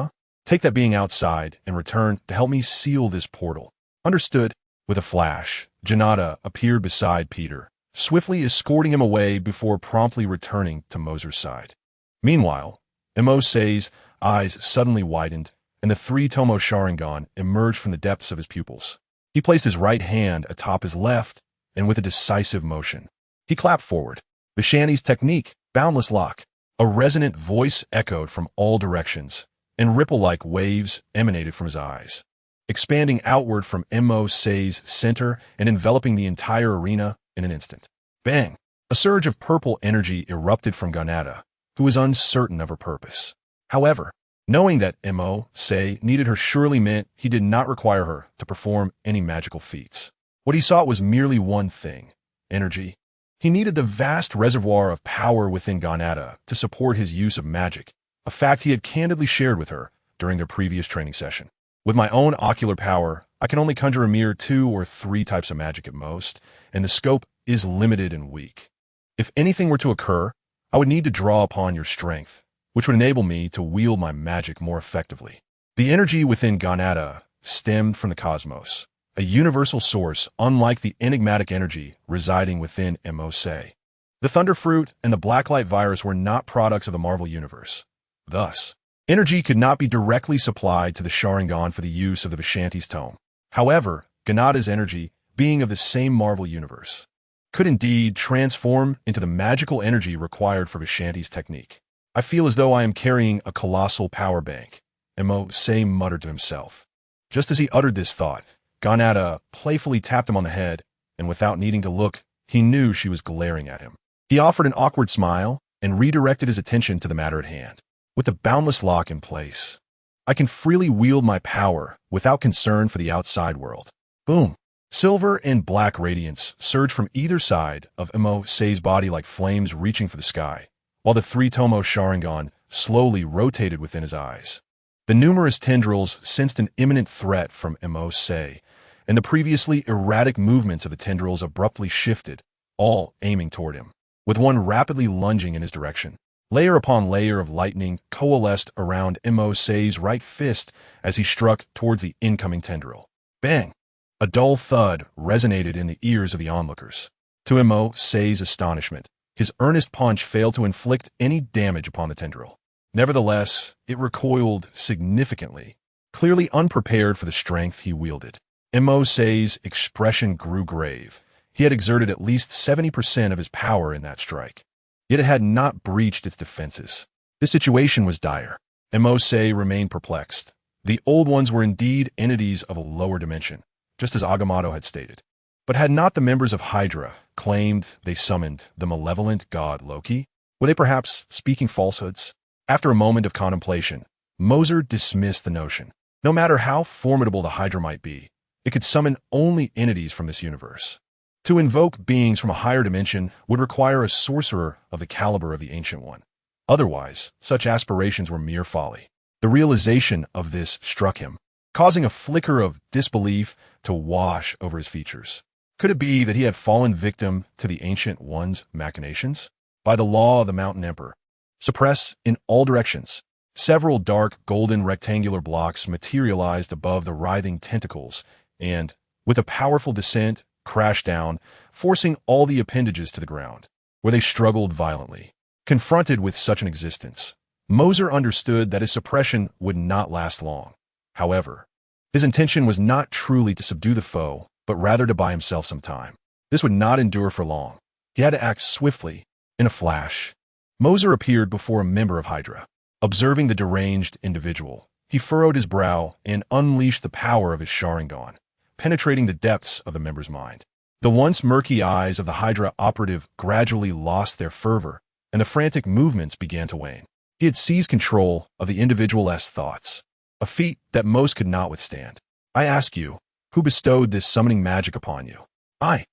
take that being outside and return to help me seal this portal? Understood. With a flash, Janata appeared beside Peter, swiftly escorting him away before promptly returning to Mercer's side. Meanwhile, Mercer's eyes suddenly widened, and the 3-tomo Sharingan emerged from the depths of his pupils. He placed his right hand atop his left, and with a decisive motion, He clapped forward. Vishanti's technique, boundless lock. A resonant voice echoed from all directions, and ripple-like waves emanated from his eyes, expanding outward from Mercer's center and enveloping the entire arena in an instant. Bang! A surge of purple energy erupted from Ganada, who was uncertain of her purpose. However, knowing that Mercer needed her surely meant he did not require her to perform any magical feats. What he sought was merely one thing: energy. He needed the vast reservoir of power within Ganada to support his use of magic, a fact he had candidly shared with her during their previous training session. With my own ocular power, I can only conjure a mere 2 or 3 types of magic at most, and the scope is limited and weak. If anything were to occur, I would need to draw upon your strength, which would enable me to wield my magic more effectively. The energy within Ganada stemmed from the cosmos, a universal source unlike the enigmatic energy residing within Mercer. The Thunder Fruit and the Blacklight Virus were not products of the Marvel Universe. Thus, energy could not be directly supplied to the Sharingan for the use of the Vishanti's tome. However, Ganada's energy, being of the same Marvel Universe, could indeed transform into the magical energy required for Vishanti's technique. I feel as though I am carrying a colossal power bank, Mercer muttered to himself. Just as he uttered this thought, Ganada playfully tapped him on the head, and without needing to look, he knew she was glaring at him. He offered an awkward smile and redirected his attention to the matter at hand. With the boundless lock in place, I can freely wield my power without concern for the outside world. Boom! Silver and black radiance surged from either side of Mercer's body like flames reaching for the sky, while the 3-tomo Sharingan slowly rotated within his eyes. The numerous tendrils sensed an imminent threat from Mercer, and the previously erratic movements of the tendrils abruptly shifted, all aiming toward him, with one rapidly lunging in his direction. Layer upon layer of lightning coalesced around Mercer's right fist as he struck towards the incoming tendril. Bang! A dull thud resonated in the ears of the onlookers. To Mercer's astonishment, his earnest punch failed to inflict any damage upon the tendril. Nevertheless, it recoiled significantly, clearly unprepared for the strength he wielded. Mercer's expression grew grave. He had exerted at least 70% of his power in that strike, yet it had not breached its defenses. The situation was dire, and Mercer remained perplexed. The old ones were indeed entities of a lower dimension, just as Agamotto had stated. But had not the members of Hydra claimed they summoned the malevolent god Loki? Were they perhaps speaking falsehoods? After a moment of contemplation, Mercer dismissed the notion. No matter how formidable the Hydra might be, it could summon only entities from this universe. To invoke beings from a higher dimension would require a sorcerer of the caliber of the Ancient One. Otherwise, such aspirations were mere folly. The realization of this struck him, causing a flicker of disbelief to wash over his features. Could it be that he had fallen victim to the Ancient One's machinations? By the law of the Mountain Emperor, suppress in all directions. Several dark, golden rectangular blocks materialized above the writhing tentacles and, with a powerful descent, crashed down, forcing all the appendages to the ground, where they struggled violently. Confronted with such an existence, Mercer understood that his suppression would not last long. However, his intention was not truly to subdue the foe, but rather to buy himself some time. This would not endure for long. He had to act swiftly. In a flash, Mercer appeared before a member of Hydra. Observing the deranged individual, he furrowed his brow and unleashed the power of his Sharingan, penetrating the depths of the member's mind. The once murky eyes of the Hydra operative gradually lost their fervor, and the frantic movements began to wane. He had seized control of the individual's thoughts, a feat that most could not withstand. I ask you, who bestowed this summoning magic upon you? I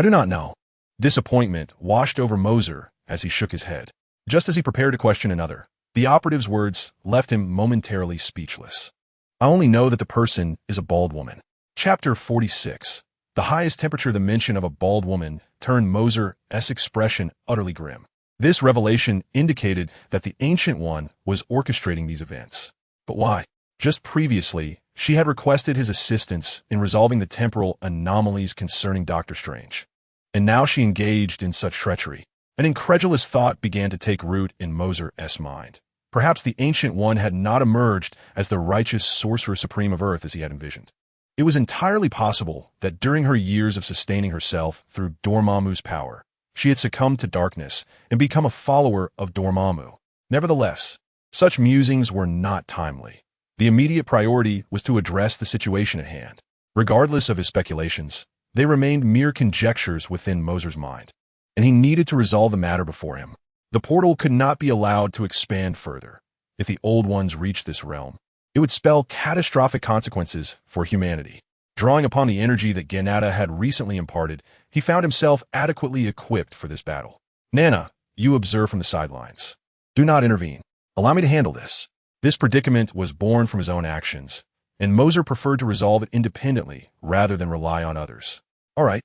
do not know. Disappointment washed over Mercer as he shook his head. Just as he prepared to question another, the operative's words left him momentarily speechless. I only know that the person is a bald woman. Chapter 46. The highest temperature the mention of a bald woman turned Mercer's expression utterly grim. This revelation indicated that the Ancient One was orchestrating these events. But why? Just previously, she had requested his assistance in resolving the temporal anomalies concerning Doctor Strange. And now she engaged in such treachery. An incredulous thought began to take root in Mercer's mind. Perhaps the Ancient One had not emerged as the righteous Sorcerer Supreme of Earth as he had envisioned. It was entirely possible that during her years of sustaining herself through Dormammu's power, she had succumbed to darkness and become a follower of Dormammu. Nevertheless, such musings were not timely. The immediate priority was to address the situation at hand. Regardless of his speculations, they remained mere conjectures within Mercer's mind, and he needed to resolve the matter before him. The portal could not be allowed to expand further. If the Old Ones reached this realm, it would spell catastrophic consequences for humanity. Drawing upon the energy that Ganata had recently imparted, he found himself adequately equipped for this battle. Nana, you observe from the sidelines. Do not intervene. Allow me to handle this. This predicament was born from his own actions, and Mercer preferred to resolve it independently rather than rely on others. All right,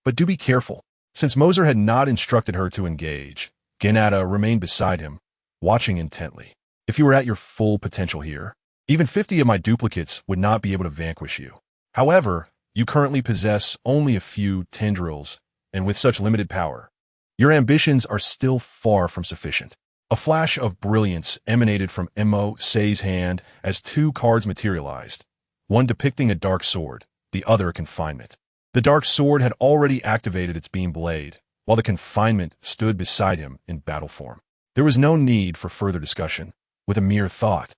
but do be careful. Since Mercer had not instructed her to engage, Ganata remained beside him, watching intently. If you were at your full potential here, even 50 of my duplicates would not be able to vanquish you. However, you currently possess only a few tendrils, and with such limited power, your ambitions are still far from sufficient. A flash of brilliance emanated from Mercer's hand as two cards materialized, one depicting a dark sword, the other a confinement. The dark sword had already activated its beam blade, while the confinement stood beside him in battle form. There was no need for further discussion. With a mere thought,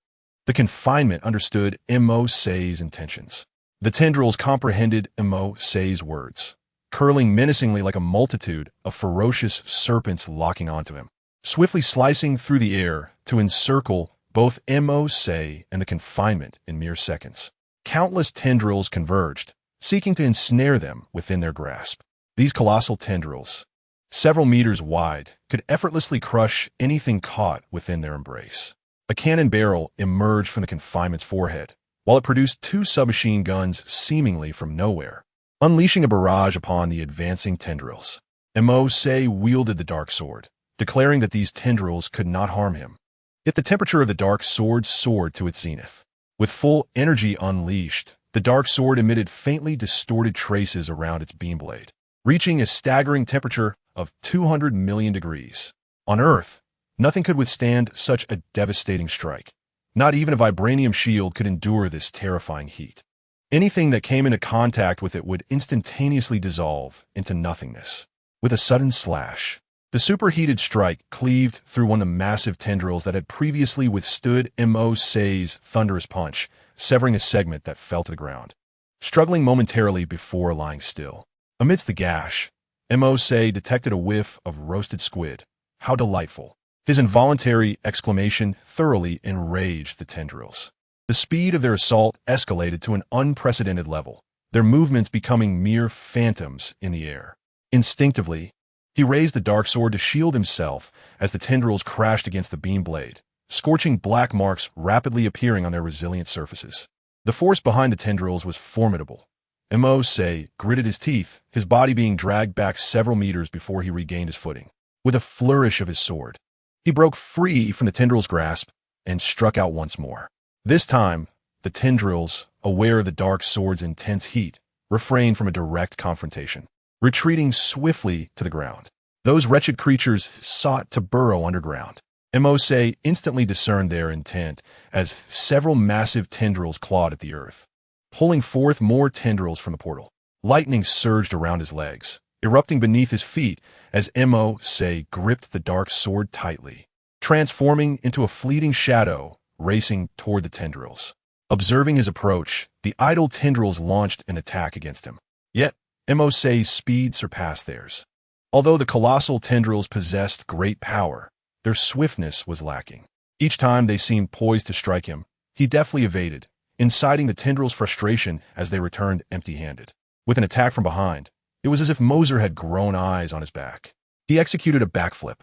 the confinement understood Mercer's intentions. The tendrils comprehended Mercer's words, curling menacingly like a multitude of ferocious serpents locking onto him, swiftly slicing through the air to encircle both Mercer and the confinement in mere seconds. Countless tendrils converged, seeking to ensnare them within their grasp. These colossal tendrils, several meters wide, could effortlessly crush anything caught within their embrace. A cannon barrel emerged from the confinement's forehead, while it produced two submachine guns seemingly from nowhere, unleashing a barrage upon the advancing tendrils. Mercer wielded the dark sword, declaring that these tendrils could not harm him. Yet the temperature of the dark sword soared to its zenith. With full energy unleashed, the dark sword emitted faintly distorted traces around its beam blade, reaching a staggering temperature of 200 million degrees. On Earth, nothing could withstand such a devastating strike. Not even a vibranium shield could endure this terrifying heat. Anything that came into contact with it would instantaneously dissolve into nothingness. With a sudden slash, the superheated strike cleaved through one of the massive tendrils that had previously withstood Mercer's thunderous punch, severing a segment that fell to the ground, struggling momentarily before lying still. Amidst the gash, Mercer detected a whiff of roasted squid. How delightful! His involuntary exclamation thoroughly enraged the tendrils. The speed of their assault escalated to an unprecedented level, their movements becoming mere phantoms in the air. Instinctively, he raised the dark sword to shield himself as the tendrils crashed against the beam blade, scorching black marks rapidly appearing on their resilient surfaces. The force behind the tendrils was formidable. Mercer gritted his teeth, his body being dragged back several meters before he regained his footing. With a flourish of his sword, he broke free from the tendrils' grasp and struck out once more. This time, the tendrils, aware of the dark sword's intense heat, refrained from a direct confrontation, retreating swiftly to the ground. Those wretched creatures sought to burrow underground. Mercer instantly discerned their intent as several massive tendrils clawed at the earth, pulling forth more tendrils from the portal. Lightning surged around his legs, erupting beneath his feet as Mercer gripped the dark sword tightly, transforming into a fleeting shadow racing toward the tendrils. Observing his approach, the idle tendrils launched an attack against him. Yet, Mercer's speed surpassed theirs. Although the colossal tendrils possessed great power, their swiftness was lacking. Each time they seemed poised to strike him, he deftly evaded, inciting the tendrils' frustration as they returned empty-handed. With an attack from behind, it was as if Mercer had grown eyes on his back. He executed a backflip,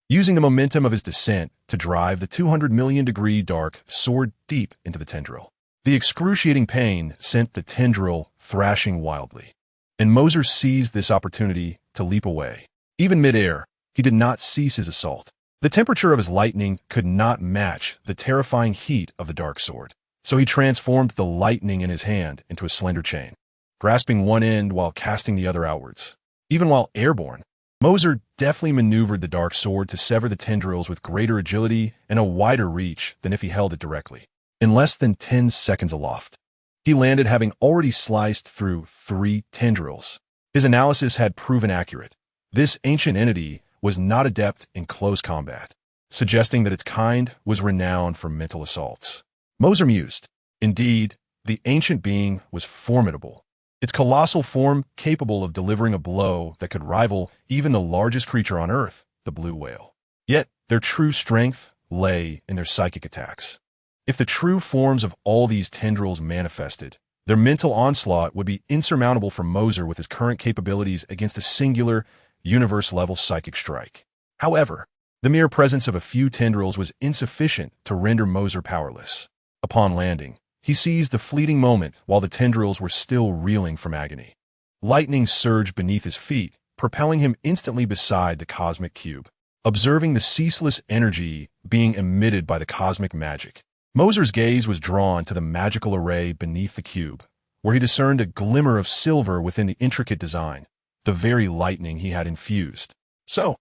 using the momentum of his descent to drive the 200 million degree dark sword deep into the tendril. The excruciating pain sent the tendril thrashing wildly, and Mercer seized this opportunity to leap away. Even midair, he did not cease his assault. The temperature of his lightning could not match the terrifying heat of the dark sword, so he transformed the lightning in his hand into a slender chain, grasping one end while casting the other outwards. Even while airborne, Mercer deftly maneuvered the dark sword to sever the tendrils with greater agility and a wider reach than if he held it directly. In less than 10 seconds aloft, he landed having already sliced through 3 tendrils. His analysis had proven accurate. This ancient entity was not adept in close combat, suggesting that its kind was renowned for mental assaults. Mercer mused. Indeed, the ancient being was formidable. Its colossal form capable of delivering a blow that could rival even the largest creature on Earth, the blue whale. Yet, their true strength lay in their psychic attacks. If the true forms of all these tendrils manifested, their mental onslaught would be insurmountable for Mercer with his current capabilities against a singular, universe-level psychic strike. However, the mere presence of a few tendrils was insufficient to render Mercer powerless. Upon landing, he seized the fleeting moment while the tendrils were still reeling from agony. Lightning surged beneath his feet, propelling him instantly beside the cosmic cube. Observing the ceaseless energy being emitted by the cosmic magic, Mercer's gaze was drawn to the magical array beneath the cube, where he discerned a glimmer of silver within the intricate design, the very lightning he had infused. So,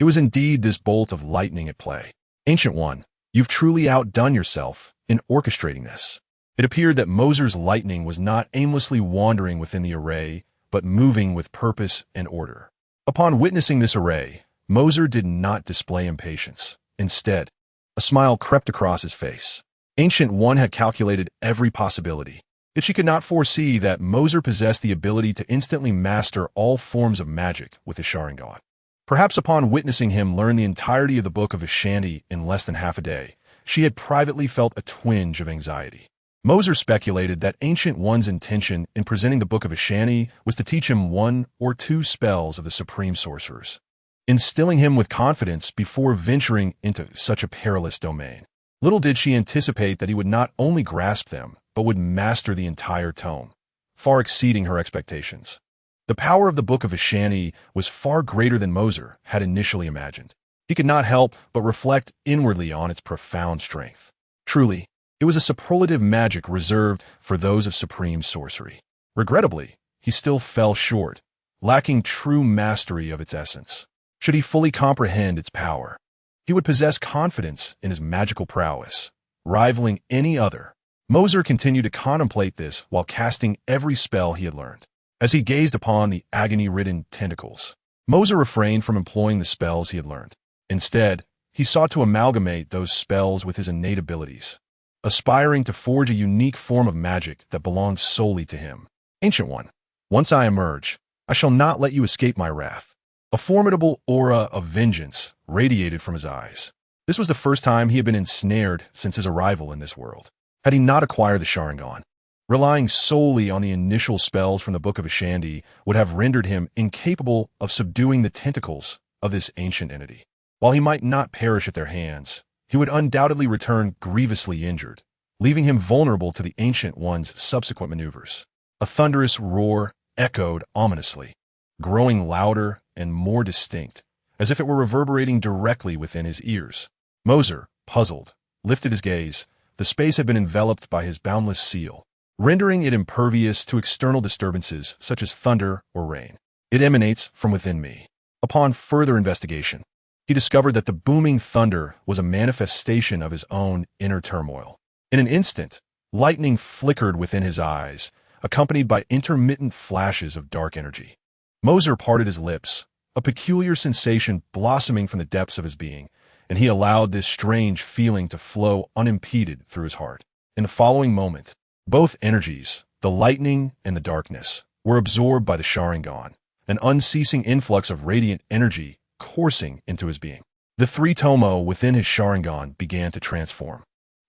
it was indeed this bolt of lightning at play. Ancient One, you've truly outdone yourself in orchestrating this. It appeared that Mercer's lightning was not aimlessly wandering within the array, but moving with purpose and order. Upon witnessing this array, Mercer did not display impatience. Instead, a smile crept across his face. Ancient One had calculated every possibility. Yet she could not foresee that Mercer possessed the ability to instantly master all forms of magic with his Sharingan. Perhaps upon witnessing him learn the entirety of the Book of Vishani in less than half a day, she had privately felt a twinge of anxiety. Mercer speculated that Ancient One's intention in presenting the Book of Vishani was to teach him 1 or 2 spells of the Supreme Sorcerers, instilling him with confidence before venturing into such a perilous domain. Little did she anticipate that he would not only grasp them, but would master the entire tome, far exceeding her expectations. The power of the Book of Vishani was far greater than Mercer had initially imagined. He could not help but reflect inwardly on its profound strength. Truly, it was a superlative magic reserved for those of supreme sorcery. Regrettably, he still fell short, lacking true mastery of its essence. Should he fully comprehend its power, he would possess confidence in his magical prowess, rivaling any other. Mercer continued to contemplate this while casting every spell he had learned. As he gazed upon the agony-ridden tentacles, Mercer refrained from employing the spells he had learned. Instead, he sought to amalgamate those spells with his innate abilities, aspiring to forge a unique form of magic that belonged solely to him. Ancient One, once I emerge, I shall not let you escape my wrath. A formidable aura of vengeance radiated from his eyes. This was the first time he had been ensnared since his arrival in this world. Had he not acquired the Sharingan, relying solely on the initial spells from the Book of Vishani would have rendered him incapable of subduing the tentacles of this ancient entity. While he might not perish at their hands, he would undoubtedly return grievously injured, leaving him vulnerable to the Ancient One's subsequent maneuvers. A thunderous roar echoed ominously, growing louder and more distinct, as if it were reverberating directly within his ears. Mercer, puzzled, lifted his gaze. The space had been enveloped by his boundless seal, rendering it impervious to external disturbances such as thunder or rain. It emanates from within me. Upon further investigation, he discovered that the booming thunder was a manifestation of his own inner turmoil. In an instant, lightning flickered within his eyes, accompanied by intermittent flashes of dark energy. Mercer parted his lips, a peculiar sensation blossoming from the depths of his being, and he allowed this strange feeling to flow unimpeded through his heart. In the following moment, both energies, the lightning and the darkness, were absorbed by the Sharingan, an unceasing influx of radiant energy coursing into his being. The 3 tomo within his Sharingan began to transform.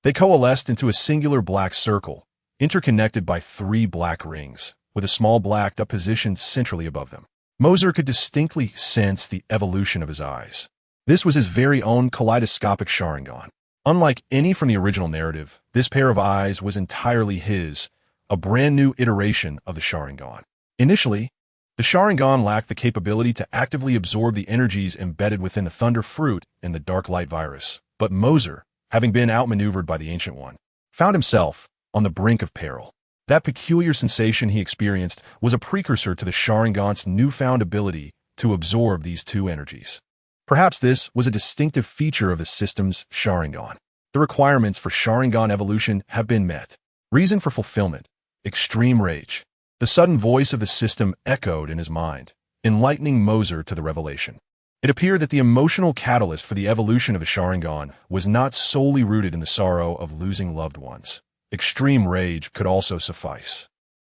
They coalesced into a singular black circle, interconnected by 3 black rings, with a small black dot positioned centrally above them. Mercer could distinctly sense the evolution of his eyes. This was his very own kaleidoscopic Sharingan. Unlike any from the original narrative, this pair of eyes was entirely his, a brand new iteration of the Sharingan. Initially, the Sharingan lacked the capability to actively absorb the energies embedded within the Thunder Fruit and the Blacklight Virus, but Mercer, having been outmaneuvered by the Ancient One, found himself on the brink of peril. That peculiar sensation he experienced was a precursor to the Sharingan's newfound ability to absorb these 2 energies. Perhaps this was a distinctive feature of the system's Sharingan. The requirements for Sharingan evolution have been met. Reason for fulfillment: extreme rage. The sudden voice of the system echoed in his mind, enlightening Mercer to the revelation. It appeared that the emotional catalyst for the evolution of a Sharingan was not solely rooted in the sorrow of losing loved ones. Extreme rage could also suffice.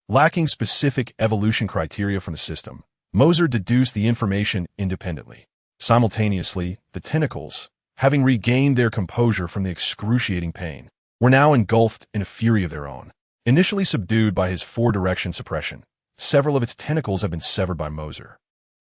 Lacking specific evolution criteria from the system, Mercer deduced the information independently. Simultaneously, the tentacles, having regained their composure from the excruciating pain, were now engulfed in a fury of their own. Initially subdued by his four-direction suppression, several of its tentacles have been severed by Mercer.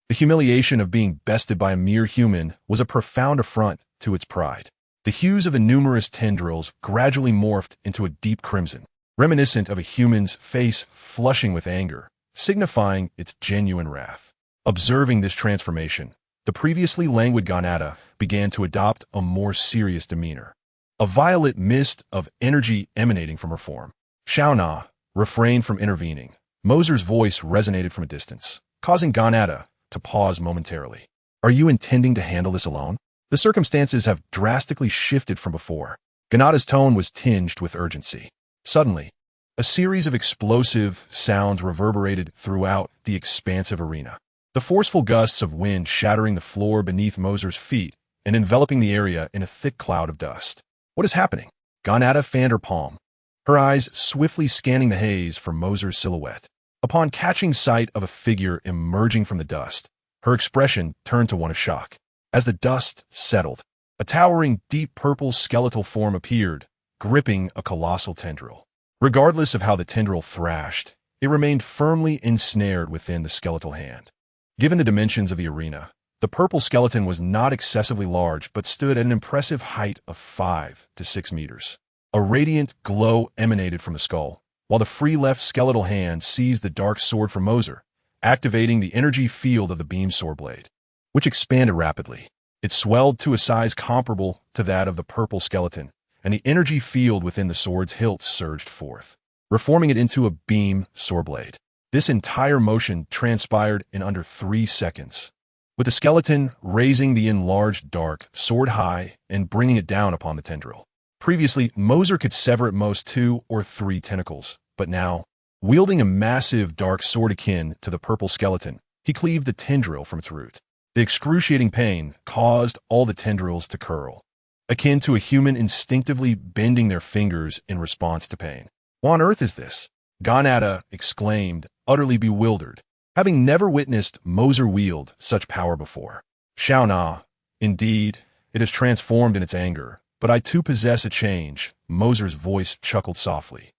The humiliation of being bested by a mere human was a profound affront to its pride. The hues of the numerous tendrils gradually morphed into a deep crimson, reminiscent of a human's face flushing with anger, signifying its genuine wrath. Observing this transformation, the previously languid Ganada began to adopt a more serious demeanor. A violet mist of energy emanating from her form. Shao Na refrained from intervening. Mercer's voice resonated from a distance, causing Ganada to pause momentarily. Are you intending to handle this alone? The circumstances have drastically shifted from before. Ganada's tone was tinged with urgency. Suddenly, a series of explosive sounds reverberated throughout the expansive arena. The forceful gusts of wind shattering the floor beneath Mercer's feet and enveloping the area in a thick cloud of dust. What is happening? Ganada fanned her palm, her eyes swiftly scanning the haze for Mercer's silhouette. Upon catching sight of a figure emerging from the dust, her expression turned to one of shock. As the dust settled, a towering, deep purple skeletal form appeared, gripping a colossal tendril. Regardless of how the tendril thrashed, it remained firmly ensnared within the skeletal hand. Given the dimensions of the arena, the purple skeleton was not excessively large but stood at an impressive height of 5 to 6 meters. A radiant glow emanated from the skull, while the free left skeletal hand seized the dark sword from Mercer, activating the energy field of the beam sword blade, which expanded rapidly. It swelled to a size comparable to that of the purple skeleton, and the energy field within the sword's hilt surged forth, reforming it into a beam sword blade. This entire motion transpired in under 3 seconds, with the skeleton raising the enlarged dark sword high and bringing it down upon the tendril. Previously, Mercer could sever at most 2 or 3 tentacles, but now, wielding a massive dark sword akin to the purple skeleton, he cleaved the tendril from its root. The excruciating pain caused all the tendrils to curl, akin to a human instinctively bending their fingers in response to pain. What on earth is this? Ganada exclaimed, utterly bewildered, having never witnessed Mercer wield such power before. Shao Na, indeed, it has transformed in its anger, but I too possess a change. Mercer's voice chuckled softly.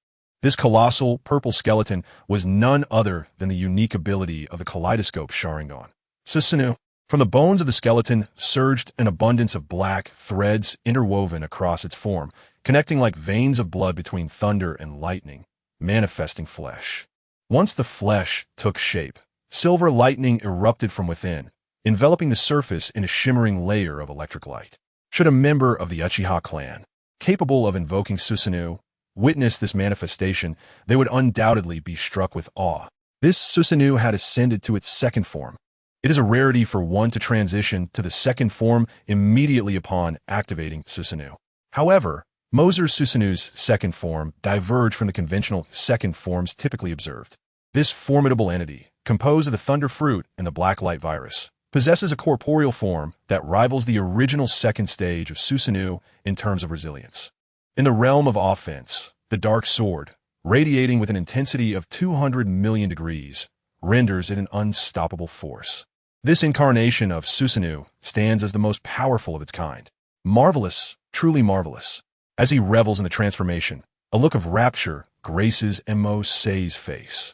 This colossal purple skeleton was none other than the unique ability of the kaleidoscope Sharingan. Susanoo. From the bones of the skeleton surged an abundance of black threads interwoven across its form, connecting like veins of blood between thunder and lightning, manifesting flesh. Once the flesh took shape, silver lightning erupted from within, enveloping the surface in a shimmering layer of electric light. Should a member of the Uchiha clan, capable of invoking Susanoo, witness this manifestation, they would undoubtedly be struck with awe. This Susanoo had ascended to its second form. It is a rarity for one to transition to the second form immediately upon activating Susanoo. However, Mercer Susanoo's second form diverged from the conventional second forms typically observed. This formidable entity, composed of the Thunder Fruit and the Blacklight Virus, possesses a corporeal form that rivals the original second stage of Susanoo in terms of resilience. In the realm of offense, the Dark Sword, radiating with an intensity of 200 million degrees, renders it an unstoppable force. This incarnation of Susanoo stands as the most powerful of its kind. Marvelous, truly marvelous. As he revels in the transformation, a look of rapture graces Mercer's face.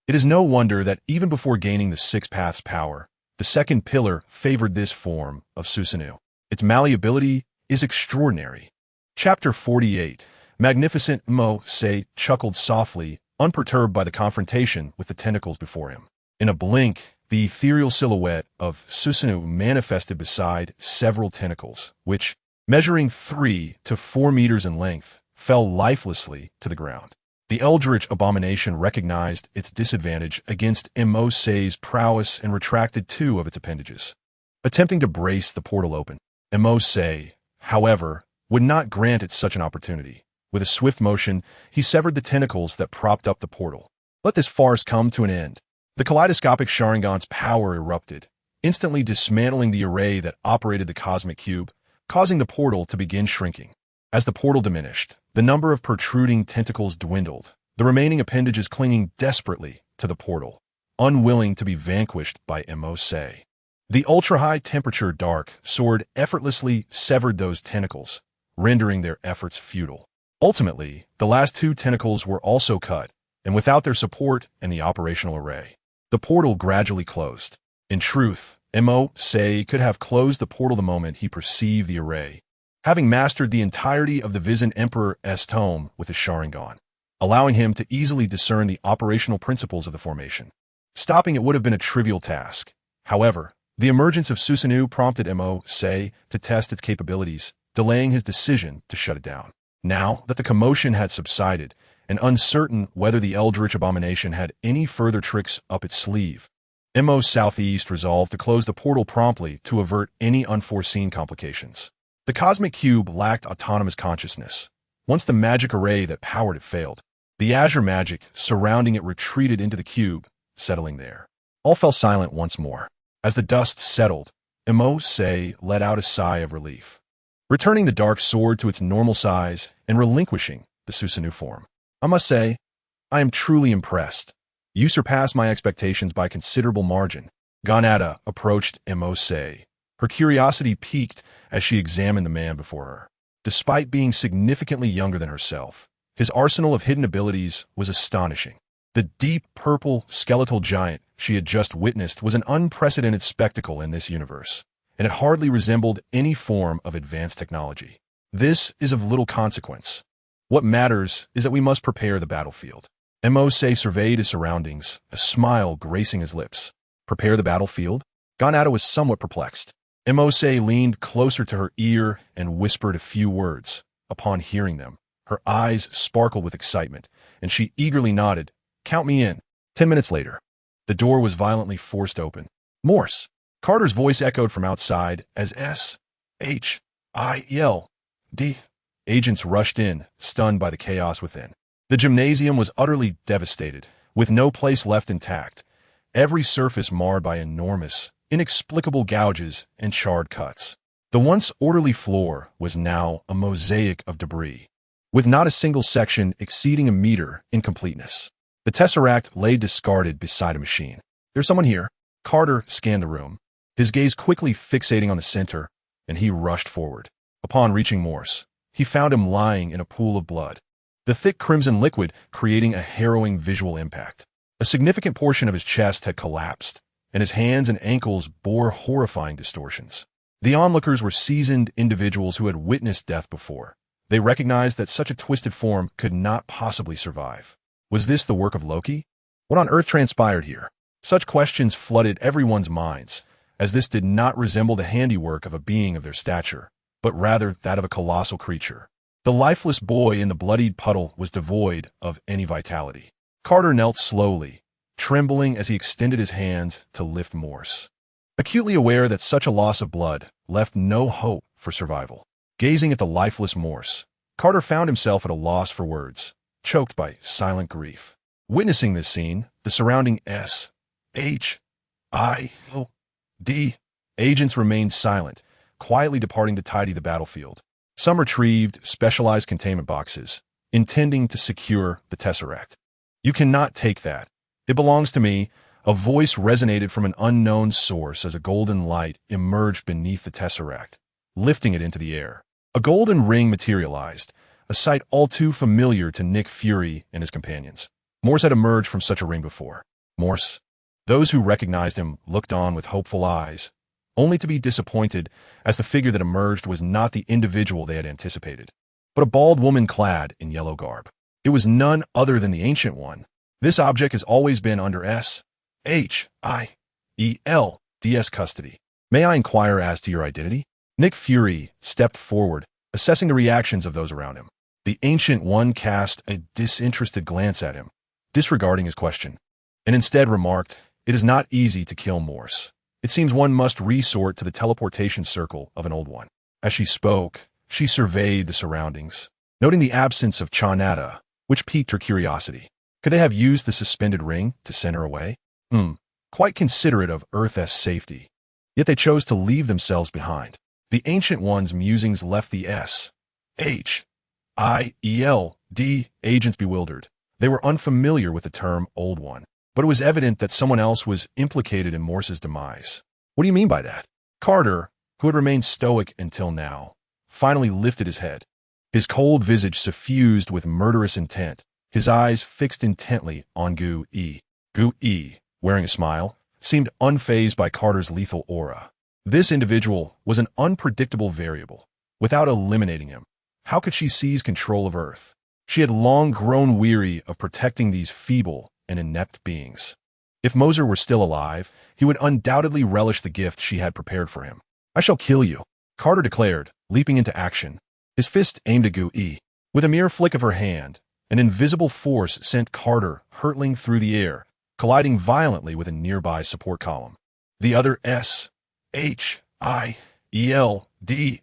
It is no wonder that even before gaining the Six Paths power, the second pillar favored this form of Susanoo. Its malleability is extraordinary. Chapter 48. Magnificent Mercer chuckled softly, unperturbed by the confrontation with the tentacles before him. In a blink, the ethereal silhouette of Susanoo manifested beside several tentacles, which, measuring 3 to 4 meters in length, fell lifelessly to the ground. The eldritch abomination recognized its disadvantage against Mercer's prowess and retracted 2 of its appendages, attempting to brace the portal open. Mercer, however, would not grant it such an opportunity. With a swift motion, he severed the tentacles that propped up the portal. Let this farce come to an end. The kaleidoscopic Sharingan's power erupted, instantly dismantling the array that operated the cosmic cube, causing the portal to begin shrinking. As the portal diminished, the number of protruding tentacles dwindled, the remaining appendages clinging desperately to the portal, unwilling to be vanquished by Mercer. The ultra-high temperature dark sword effortlessly severed those tentacles, rendering their efforts futile. Ultimately, the last two tentacles were also cut, and without their support and the operational array, the portal gradually closed. In truth, Mercer could have closed the portal the moment he perceived the array, having mastered the entirety of the Vision Emperor's tome with his Sharingan, allowing him to easily discern the operational principles of the formation. Stopping it would have been a trivial task. However, the emergence of Susanoo prompted Mercer to test its capabilities, delaying his decision to shut it down. Now that the commotion had subsided, and uncertain whether the Eldritch Abomination had any further tricks up its sleeve, Mo Southeast resolved to close the portal promptly to avert any unforeseen complications. The cosmic cube lacked autonomous consciousness. Once the magic array that powered it failed, the azure magic surrounding it retreated into the cube, settling there. All fell silent once more. As the dust settled, Mercer let out a sigh of relief, returning the dark sword to its normal size and relinquishing the Susanoo form. I must say, I am truly impressed. You surpass my expectations by considerable margin. Ganada approached Mercer. Her curiosity piqued as she examined the man before her. Despite being significantly younger than herself, his arsenal of hidden abilities was astonishing. The deep purple skeletal giant she had just witnessed was an unprecedented spectacle in this universe, and it hardly resembled any form of advanced technology. This is of little consequence. What matters is that we must prepare the battlefield. Mercer surveyed his surroundings, a smile gracing his lips. Prepare the battlefield? Ganada was somewhat perplexed. Mercer leaned closer to her ear and whispered a few words. Upon hearing them, her eyes sparkled with excitement, and she eagerly nodded. Count me in. 10 minutes later, the door was violently forced open. Morse. Carter's voice echoed from outside as S-H-I-L-D. Agents rushed in, stunned by the chaos within. The gymnasium was utterly devastated, with no place left intact, every surface marred by enormous, inexplicable gouges and charred cuts. The once orderly floor was now a mosaic of debris, with not a single section exceeding a meter in completeness. The Tesseract lay discarded beside a machine. There's someone here. Carter scanned the room, his gaze quickly fixating on the center, and he rushed forward. Upon reaching Morse, he found him lying in a pool of blood, the thick crimson liquid creating a harrowing visual impact. A significant portion of his chest had collapsed, and his hands and ankles bore horrifying distortions. The onlookers were seasoned individuals who had witnessed death before. They recognized that such a twisted form could not possibly survive. Was this the work of Loki? What on earth transpired here? Such questions flooded everyone's minds, as this did not resemble the handiwork of a being of their stature, but rather that of a colossal creature. The lifeless boy in the bloodied puddle was devoid of any vitality. Carter knelt slowly, trembling as he extended his hands to lift Morse. Acutely aware that such a loss of blood left no hope for survival. Gazing at the lifeless Morse, Carter found himself at a loss for words, choked by silent grief. Witnessing this scene, the surrounding S-H-I-L-D agents remained silent, quietly departing to tidy the battlefield. Some retrieved specialized containment boxes, intending to secure the Tesseract. You cannot take that. It belongs to me. A voice resonated from an unknown source as a golden light emerged beneath the Tesseract, lifting it into the air. A golden ring materialized, a sight all too familiar to Nick Fury and his companions. Morse had emerged from such a ring before. Morse. Those who recognized him looked on with hopeful eyes, only to be disappointed as the figure that emerged was not the individual they had anticipated, but a bald woman clad in yellow garb. It was none other than the Ancient One. This object has always been under S-H-I-E-L-D-S custody. May I inquire as to your identity? Nick Fury stepped forward, assessing the reactions of those around him. The Ancient One cast a disinterested glance at him, disregarding his question, and instead remarked, "It is not easy to kill Morse. It seems one must resort to the teleportation circle of an old one." As she spoke, she surveyed the surroundings, noting the absence of Chanada, which piqued her curiosity. Could they have used the suspended ring to send her away? Quite considerate of Earth's safety. Yet they chose to leave themselves behind. The Ancient One's musings left the S.H.I.E.L.D. agents bewildered. They were unfamiliar with the term Old One, but it was evident that someone else was implicated in Morse's demise. What do you mean by that? Carter, who had remained stoic until now, finally lifted his head. His cold visage suffused with murderous intent, his eyes fixed intently on Gu-E. Gu-E, wearing a smile, seemed unfazed by Carter's lethal aura. This individual was an unpredictable variable. Without eliminating him, how could she seize control of Earth? She had long grown weary of protecting these feeble and inept beings. If Mercer were still alive, he would undoubtedly relish the gift she had prepared for him. "I shall kill you," Carter declared, leaping into action. His fist aimed at Gu-E. With a mere flick of her hand, an invisible force sent Carter hurtling through the air, colliding violently with a nearby support column. The other S.H.I.E.L.D.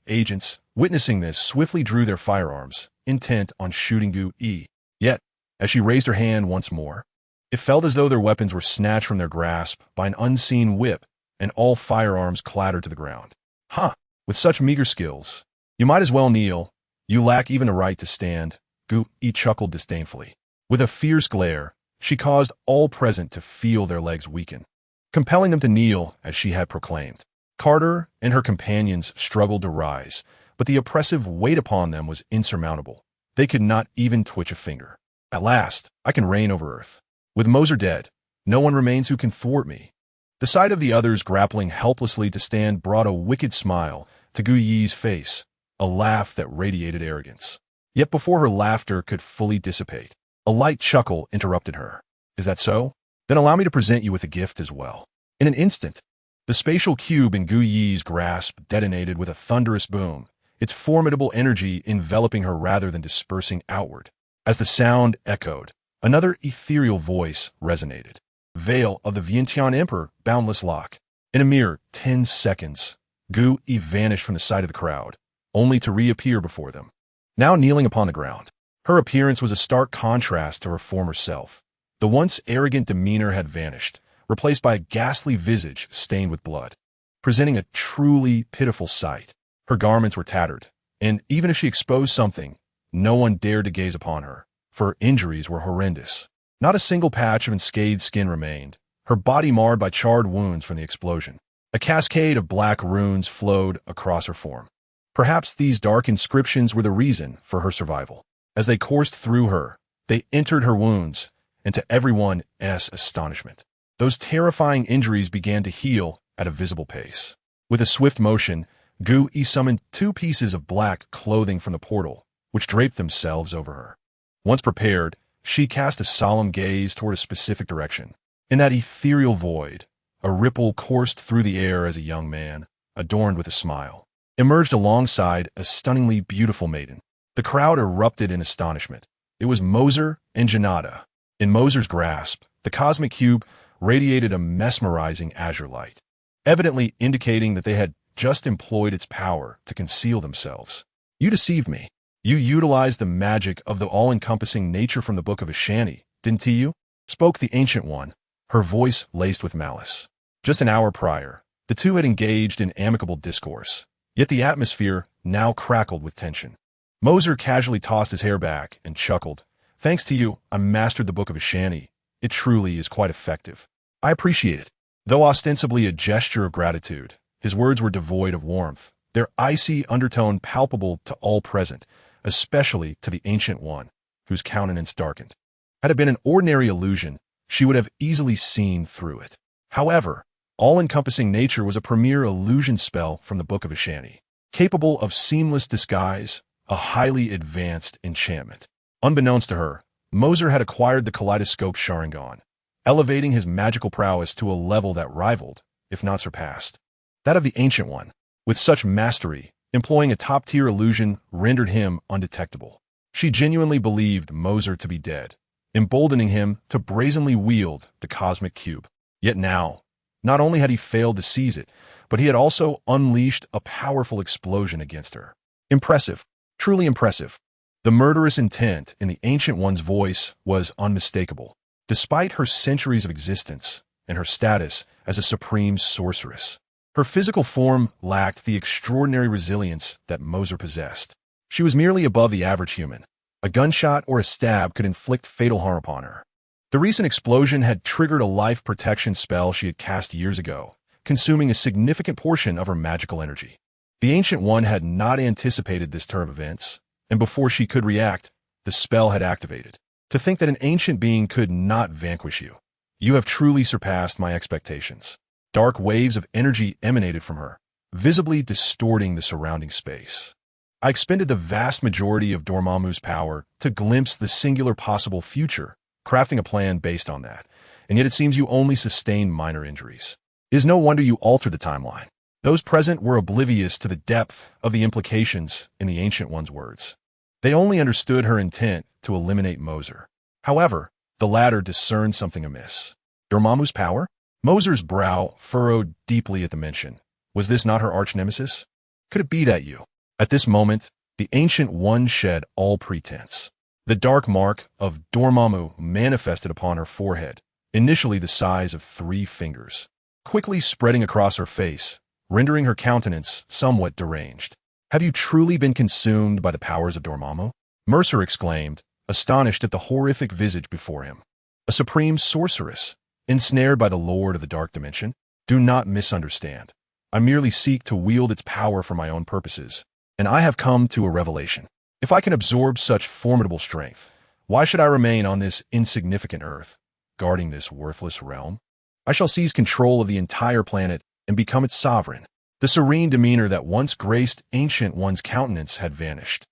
agents, witnessing this, swiftly drew their firearms, intent on shooting Gu-E. Yet, as she raised her hand once more, it felt as though their weapons were snatched from their grasp by an unseen whip, and all firearms clattered to the ground. "Huh, with such meager skills, you might as well kneel. You lack even a right to stand," Gu-E chuckled disdainfully. With a fierce glare, she caused all present to feel their legs weaken, compelling them to kneel as she had proclaimed. Carter and her companions struggled to rise, but the oppressive weight upon them was insurmountable. They could not even twitch a finger. "At last, I can reign over Earth. With Mercer dead, no one remains who can thwart me." The sight of the others grappling helplessly to stand brought a wicked smile to Gu-Ye's face, a laugh that radiated arrogance. Yet before her laughter could fully dissipate, a light chuckle interrupted her. "Is that so? Then allow me to present you with a gift as well." In an instant, the spatial cube in Gu-Ye's grasp detonated with a thunderous boom, its formidable energy enveloping her rather than dispersing outward. As the sound echoed, another ethereal voice resonated. "Veil of the Vientiane Emperor, boundless lock." In a mere 10 seconds, Gu-Ye vanished from the sight of the crowd, only to reappear before them, now kneeling upon the ground. Her appearance was a stark contrast to her former self. The once arrogant demeanor had vanished, replaced by a ghastly visage stained with blood, presenting a truly pitiful sight. Her garments were tattered, and even if she exposed something, no one dared to gaze upon her, for her injuries were horrendous. Not a single patch of unscathed skin remained, her body marred by charred wounds from the explosion. A cascade of black runes flowed across her form. Perhaps these dark inscriptions were the reason for her survival. As they coursed through her, they entered her wounds, and to everyone's astonishment, those terrifying injuries began to heal at a visible pace. With a swift motion, Gu-Ye summoned 2 pieces of black clothing from the portal, which draped themselves over her. Once prepared, she cast a solemn gaze toward a specific direction. In that ethereal void, a ripple coursed through the air as a young man, adorned with a smile, emerged alongside a stunningly beautiful maiden. The crowd erupted in astonishment. It was Mercer and Janata. In Mercer's grasp, the cosmic cube radiated a mesmerizing azure light, evidently indicating that they had just employed its power to conceal themselves. "You deceived me. You utilized the magic of the all-encompassing nature from the Book of Ashani, didn't you?" spoke the Ancient One, her voice laced with malice. Just an hour prior, the two had engaged in amicable discourse, yet the atmosphere now crackled with tension. Mercer casually tossed his hair back and chuckled. "Thanks to you, I mastered the Book of Ashani. It truly is quite effective." "I appreciate it." Though ostensibly a gesture of gratitude, his words were devoid of warmth, their icy undertone palpable to all present, especially to the Ancient One, whose countenance darkened. Had it been an ordinary illusion, she would have easily seen through it. However, all-encompassing nature was a premier illusion spell from the Book of Ashani, capable of seamless disguise, a highly advanced enchantment. Unbeknownst to her, Mercer had acquired the kaleidoscope Sharingan, elevating his magical prowess to a level that rivaled, if not surpassed, that of the Ancient One. With such mastery, employing a top-tier illusion rendered him undetectable. She genuinely believed Mercer to be dead, emboldening him to brazenly wield the cosmic cube. Yet now, not only had he failed to seize it, but he had also unleashed a powerful explosion against her. Impressive, truly impressive. The murderous intent in the Ancient One's voice was unmistakable. Despite her centuries of existence, and her status as a supreme sorceress. Her physical form lacked the extraordinary resilience that Mercer possessed. She was merely above the average human. A gunshot or a stab could inflict fatal harm upon her. The recent explosion had triggered a life protection spell she had cast years ago, consuming a significant portion of her magical energy. The Ancient One had not anticipated this turn of events, and before she could react, the spell had activated. To think that an ancient being could not vanquish you. You have truly surpassed my expectations. Dark waves of energy emanated from her, visibly distorting the surrounding space. I expended the vast majority of Dormammu's power to glimpse the singular possible future, crafting a plan based on that, and yet it seems you only sustained minor injuries. It is no wonder you altered the timeline. Those present were oblivious to the depth of the implications in the Ancient One's words. They only understood her intent to eliminate Mercer. However, the latter discerned something amiss. Dormammu's power? Mercer's brow furrowed deeply at the mention. Was this not her arch-nemesis? Could it be that you? At this moment, the Ancient One shed all pretense. The dark mark of Dormammu manifested upon her forehead, initially the size of 3 fingers, quickly spreading across her face, rendering her countenance somewhat deranged. Have you truly been consumed by the powers of Dormammu? Mercer exclaimed, astonished at the horrific visage before him. A supreme sorceress, ensnared by the Lord of the Dark Dimension? Do not misunderstand. I merely seek to wield its power for my own purposes, and I have come to a revelation. If I can absorb such formidable strength, why should I remain on this insignificant earth, guarding this worthless realm? I shall seize control of the entire planet and become its sovereign. The serene demeanor that once graced Ancient One's countenance had vanished,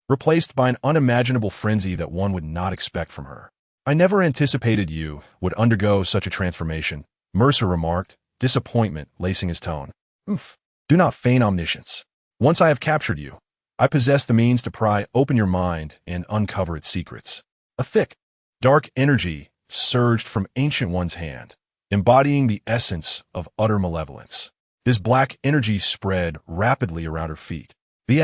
replaced by an unimaginable frenzy that one would not expect from her. I never anticipated you would undergo such a transformation, Mercer remarked, disappointment lacing his tone. Do not feign omniscience. Once I have captured you, I possess the means to pry open your mind and uncover its secrets. A thick, dark energy surged from Ancient One's hand, embodying the essence of utter malevolence. This black energy spread rapidly around her feet. The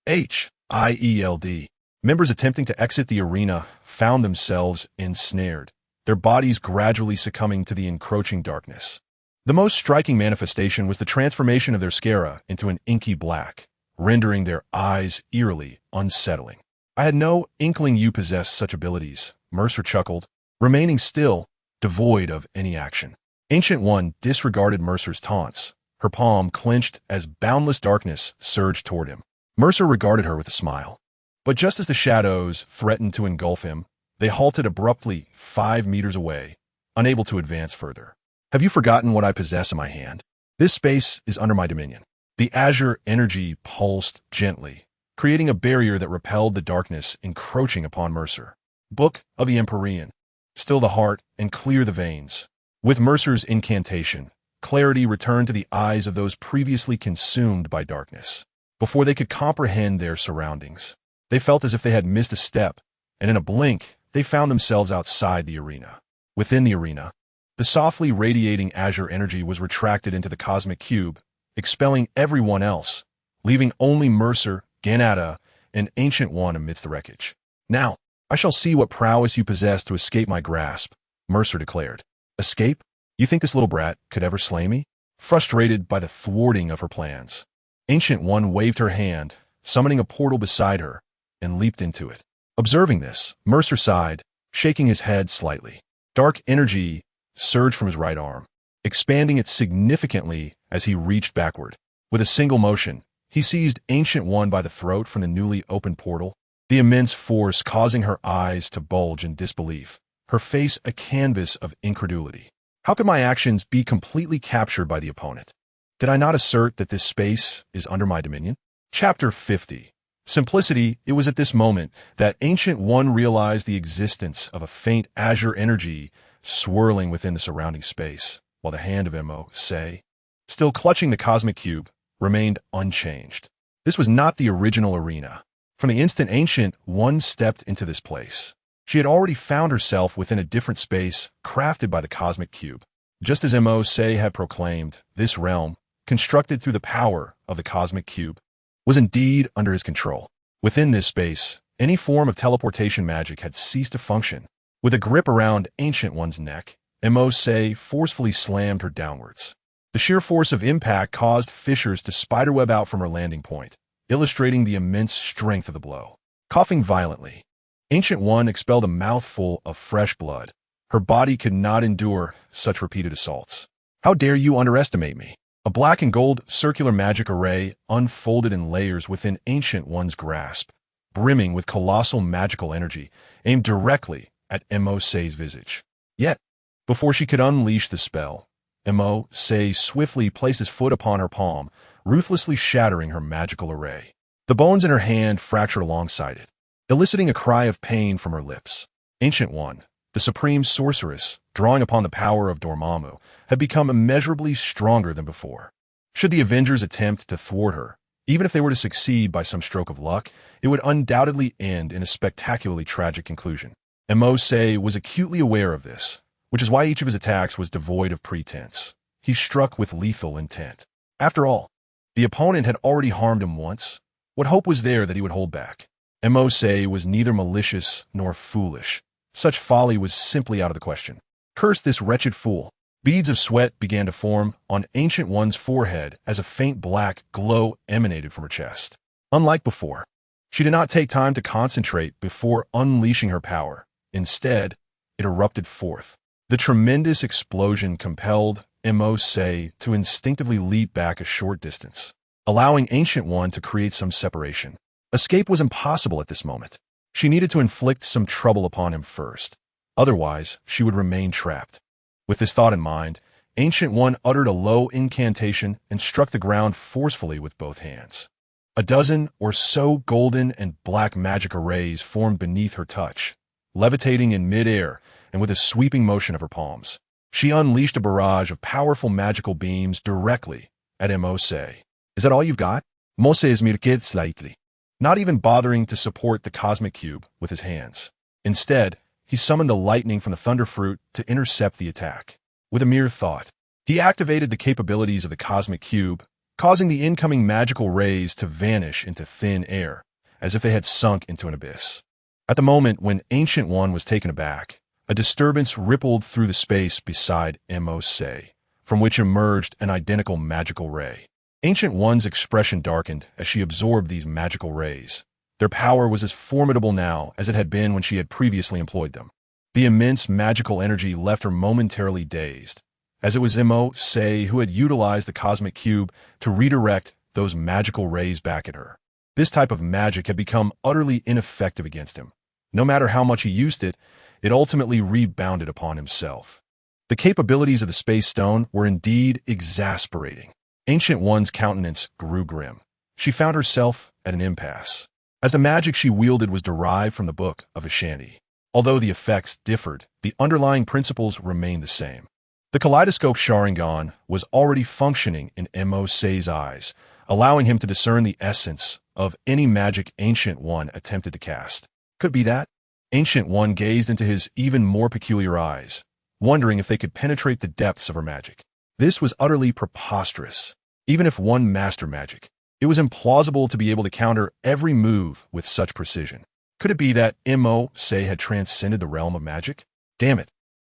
SHIELD members attempting to exit the arena found themselves ensnared, their bodies gradually succumbing to the encroaching darkness. The most striking manifestation was the transformation of their scara into an inky black, rendering their eyes eerily unsettling. I had no inkling you possessed such abilities, Mercer chuckled, remaining still, devoid of any action. Ancient One disregarded Mercer's taunts, her palm clenched as boundless darkness surged toward him. Mercer regarded her with a smile. But just as the shadows threatened to engulf him, they halted abruptly 5 meters away, unable to advance further. Have you forgotten what I possess in my hand? This space is under my dominion. The azure energy pulsed gently, creating a barrier that repelled the darkness encroaching upon Mercer. Book of the Empyrean. Still the heart and clear the veins. With Mercer's incantation, clarity returned to the eyes of those previously consumed by darkness. Before they could comprehend their surroundings, they felt as if they had missed a step, and in a blink, they found themselves outside the arena. Within the arena, the softly radiating azure energy was retracted into the cosmic cube, expelling everyone else, leaving only Mercer, Ganada, and Ancient One amidst the wreckage. Now, I shall see what prowess you possess to escape my grasp, Mercer declared. Escape? You think this little brat could ever slay me? Frustrated by the thwarting of her plans, Ancient One waved her hand, summoning a portal beside her, and leaped into it. Observing this, Mercer sighed, shaking his head slightly. Dark energy surged from his right arm, expanding it significantly as he reached backward. With a single motion, he seized Ancient One by the throat from the newly opened portal, the immense force causing her eyes to bulge in disbelief, her face a canvas of incredulity. How could my actions be completely captured by the opponent? Did I not assert that this space is under my dominion? Chapter 50. Simplicity. It was at this moment that Ancient One realized the existence of a faint azure energy swirling within the surrounding space, while the hand of Mercer, still clutching the cosmic cube, remained unchanged. This was not the original arena. From the instant Ancient One stepped into this place, she had already found herself within a different space crafted by the cosmic cube. Just as Mercer had proclaimed, this realm, constructed through the power of the cosmic cube, was indeed under his control. Within this space, any form of teleportation magic had ceased to function. With a grip around Ancient One's neck, Mercer forcefully slammed her downwards. The sheer force of impact caused fissures to spiderweb out from her landing point, illustrating the immense strength of the blow. Coughing violently, Ancient One expelled a mouthful of fresh blood. Her body could not endure such repeated assaults. How dare you underestimate me? A black and gold circular magic array unfolded in layers within Ancient One's grasp, brimming with colossal magical energy, aimed directly at Mercer's visage. Yet, before she could unleash the spell, Mercer swiftly placed his foot upon her palm, ruthlessly shattering her magical array. The bones in her hand fractured alongside it, eliciting a cry of pain from her lips. Ancient One, the supreme sorceress, drawing upon the power of Dormammu, had become immeasurably stronger than before. Should the Avengers attempt to thwart her, even if they were to succeed by some stroke of luck, it would undoubtedly end in a spectacularly tragic conclusion. Mercer was acutely aware of this, which is why each of his attacks was devoid of pretense. He struck with lethal intent. After all, the opponent had already harmed him once. What hope was there that he would hold back? Mercer was neither malicious nor foolish. Such folly was simply out of the question. Curse this wretched fool. Beads of sweat began to form on Ancient One's forehead as a faint black glow emanated from her chest. Unlike before, she did not take time to concentrate before unleashing her power. Instead, it erupted forth. The tremendous explosion compelled Mercer to instinctively leap back a short distance, allowing Ancient One to create some separation. Escape was impossible at this moment. She needed to inflict some trouble upon him first. Otherwise, she would remain trapped. With this thought in mind, Ancient One uttered a low incantation and struck the ground forcefully with both hands. A dozen or so golden and black magic arrays formed beneath her touch, levitating in midair and with a sweeping motion of her palms. She unleashed a barrage of powerful magical beams directly at Mercer. Is that all you've got? Mercer mirked slightly, not even bothering to support the cosmic cube with his hands. Instead, he summoned the lightning from the thunder fruit to intercept the attack. With a mere thought, he activated the capabilities of the cosmic cube, causing the incoming magical rays to vanish into thin air, as if they had sunk into an abyss. At the moment when Ancient One was taken aback, a disturbance rippled through the space beside Mercer, from which emerged an identical magical ray. Ancient One's expression darkened as she absorbed these magical rays. Their power was as formidable now as it had been when she had previously employed them. The immense magical energy left her momentarily dazed, as it was Mercer who had utilized the cosmic cube to redirect those magical rays back at her. This type of magic had become utterly ineffective against him. No matter how much he used it, it ultimately rebounded upon himself. The capabilities of the Space Stone were indeed exasperating. Ancient One's countenance grew grim. She found herself at an impasse, as the magic she wielded was derived from the Book of Ashanti. Although the effects differed, the underlying principles remained the same. The kaleidoscope Sharingan was already functioning in Mercer's eyes, allowing him to discern the essence of any magic Ancient One attempted to cast. Could it be that? Ancient One gazed into his even more peculiar eyes, wondering if they could penetrate the depths of her magic. This was utterly preposterous. Even if one mastered magic, it was implausible to be able to counter every move with such precision. Could it be that Mercer had transcended the realm of magic? Damn it.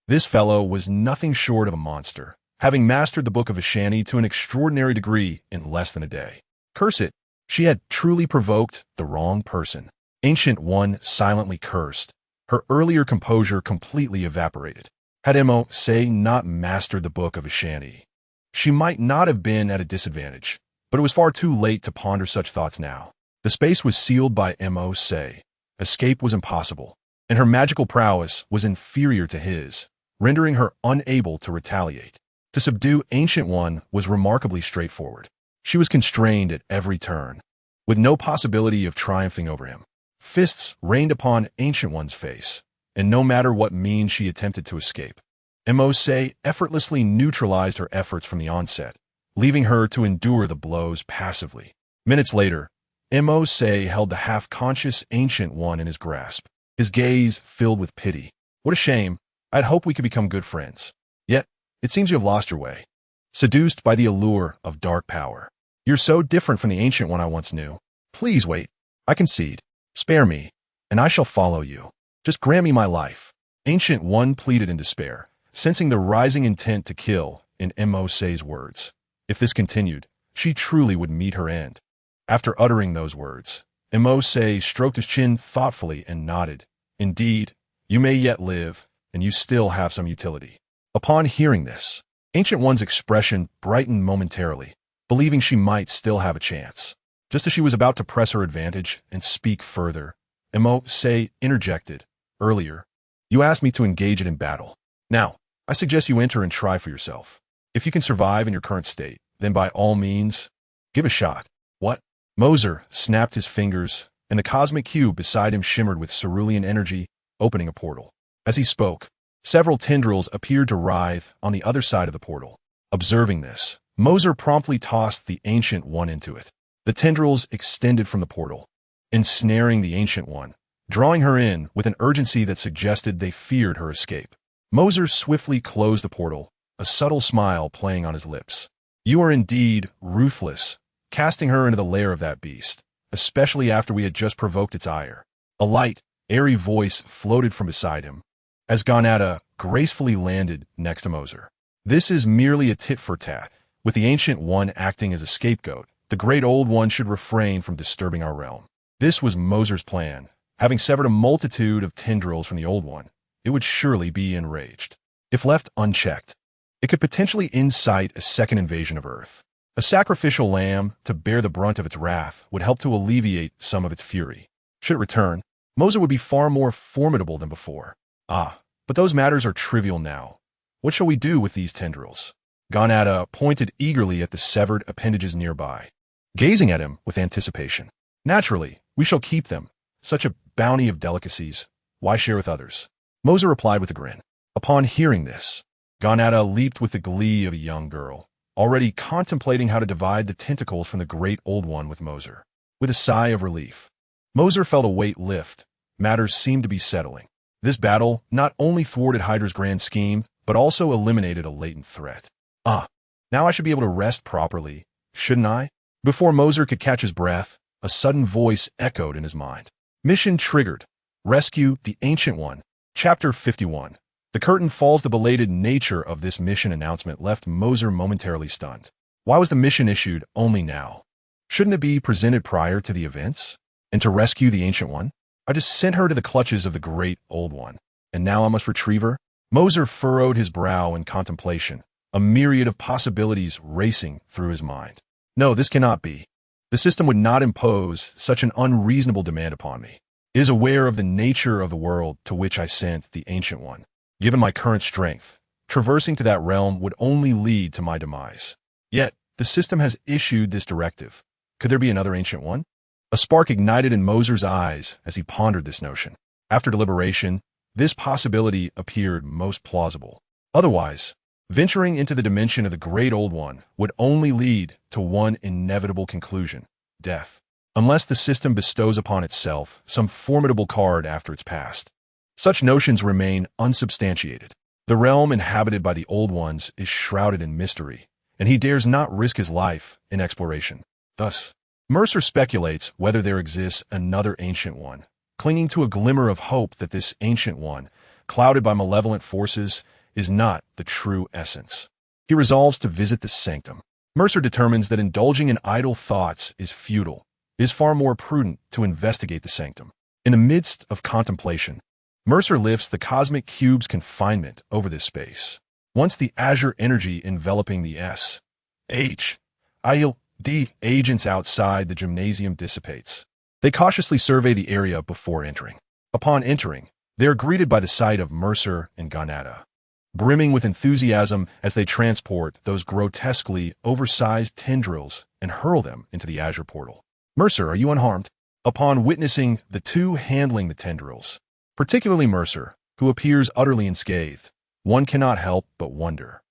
This fellow was nothing short of a monster, having mastered the Book of Ashanti to an extraordinary degree in less than a day. Curse it, she had truly provoked the wrong person. Ancient One silently cursed. Her earlier composure completely evaporated. Had Mercer not mastered the Book of Ashanti, she might not have been at a disadvantage, but it was far too late to ponder such thoughts now. The space was sealed by Mercer. Escape was impossible, and her magical prowess was inferior to his, rendering her unable to retaliate. To subdue Ancient One was remarkably straightforward. She was constrained at every turn, with no possibility of triumphing over him. Fists rained upon Ancient One's face, and no matter what means she attempted to escape, Mercer effortlessly neutralized her efforts from the onset, leaving her to endure the blows passively. Minutes later, Mercer held the half-conscious Ancient One in his grasp, his gaze filled with pity. What a shame. I'd hoped we could become good friends. Yet, it seems you have lost your way. Seduced by the allure of dark power. You're so different from the Ancient One I once knew. Please wait. I concede. Spare me, and I shall follow you. Just grant me my life. Ancient One pleaded in despair, sensing the rising intent to kill in Mercer's words. If this continued, she truly would meet her end. After uttering those words, Mercer stroked his chin thoughtfully and nodded. Indeed, you may yet live, and you still have some utility. Upon hearing this, Ancient One's expression brightened momentarily, believing she might still have a chance. Just as she was about to press her advantage and speak further, Mercer interjected. Earlier, you asked me to engage it in battle. Now, I suggest you enter and try for yourself. If you can survive in your current state, then by all means, give a shot. What? Mercer snapped his fingers, and the cosmic cube beside him shimmered with cerulean energy, opening a portal. As he spoke, several tendrils appeared to writhe on the other side of the portal. Observing this, Mercer promptly tossed the Ancient One into it. The tendrils extended from the portal, ensnaring the Ancient One, drawing her in with an urgency that suggested they feared her escape. Mercer swiftly closed the portal, a subtle smile playing on his lips. You are indeed ruthless, casting her into the lair of that beast, especially after we had just provoked its ire. A light, airy voice floated from beside him, as Ganada gracefully landed next to Mercer. This is merely a tit-for-tat. With the Ancient One acting as a scapegoat, the Great Old One should refrain from disturbing our realm. This was Mercer's plan. Having severed a multitude of tendrils from the Old One, it would surely be enraged. If left unchecked, it could potentially incite a second invasion of Earth. A sacrificial lamb to bear the brunt of its wrath would help to alleviate some of its fury. Should it return, Mercer would be far more formidable than before. But those matters are trivial now. What shall we do with these tendrils? Ganada pointed eagerly at the severed appendages nearby, gazing at him with anticipation. Naturally, we shall keep them. Such a bounty of delicacies. Why share with others? Mercer replied with a grin. Upon hearing this, Ganada leaped with the glee of a young girl, already contemplating how to divide the tentacles from the Great Old One with Mercer. With a sigh of relief, Mercer felt a weight lift. Matters seemed to be settling. This battle not only thwarted Hydra's grand scheme, but also eliminated a latent threat. Now I should be able to rest properly, shouldn't I? Before Mercer could catch his breath, a sudden voice echoed in his mind. Mission triggered. Rescue the Ancient One. Chapter 51. The curtain falls. The belated nature of this mission announcement left Mercer momentarily stunned. Why was the mission issued only now? Shouldn't it be presented prior to the events? And to rescue the Ancient One? I just sent her to the clutches of the Great Old One, and now I must retrieve her? Mercer furrowed his brow in contemplation, a myriad of possibilities racing through his mind. No, this cannot be. The system would not impose such an unreasonable demand upon me. It is aware of the nature of the world to which I sent the Ancient One. Given my current strength, traversing to that realm would only lead to my demise. Yet, the system has issued this directive. Could there be another Ancient One? A spark ignited in Mercer's eyes as he pondered this notion. After deliberation, this possibility appeared most plausible. Otherwise, venturing into the dimension of the Great Old One would only lead to one inevitable conclusion: death. Unless the system bestows upon itself some formidable card after its past. Such notions remain unsubstantiated. The realm inhabited by the Old Ones is shrouded in mystery, and he dares not risk his life in exploration. Thus, Mercer speculates whether there exists another Ancient One, clinging to a glimmer of hope that this Ancient One, clouded by malevolent forces, is not the true essence. He resolves to visit the sanctum. Mercer determines that indulging in idle thoughts is futile. It is far more prudent to investigate the sanctum. In the midst of contemplation, Mercer lifts the cosmic cube's confinement over this space. Once the azure energy enveloping the D agents outside the gymnasium dissipates, they cautiously survey the area before entering. Upon entering, they are greeted by the sight of Mercer and Ganada, brimming with enthusiasm as they transport those grotesquely oversized tendrils and hurl them into the azure portal. Mercer, are you unharmed? Upon witnessing the two handling the tendrils, particularly Mercer, who appears utterly unscathed, one cannot help but wonder.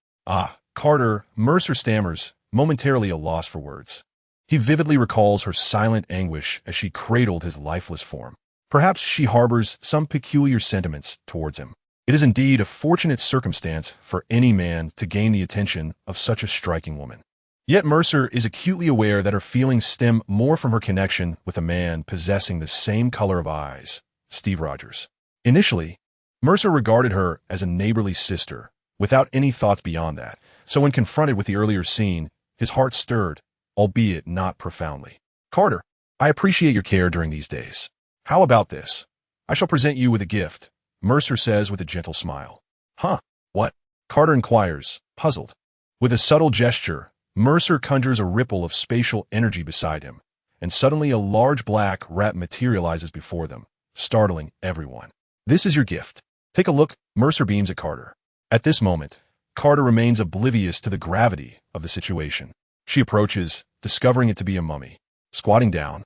Carter, Mercer stammers, momentarily a loss for words. He vividly recalls her silent anguish as she cradled his lifeless form. Perhaps she harbors some peculiar sentiments towards him. It is indeed a fortunate circumstance for any man to gain the attention of such a striking woman. Yet Mercer is acutely aware that her feelings stem more from her connection with a man possessing the same color of eyes, Steve Rogers. Initially, Mercer regarded her as a neighborly sister, without any thoughts beyond that. So when confronted with the earlier scene, his heart stirred, albeit not profoundly. Carter, I appreciate your care during these days. How about this? I shall present you with a gift, Mercer says with a gentle smile. Huh? What? Carter inquires, puzzled. With a subtle gesture, Mercer conjures a ripple of spatial energy beside him, and suddenly a large black rat materializes before them, startling everyone. This is your gift. Take a look, Mercer beams at Carter. At this moment, Carter remains oblivious to the gravity of the situation. She approaches, discovering it to be a mummy. Squatting down,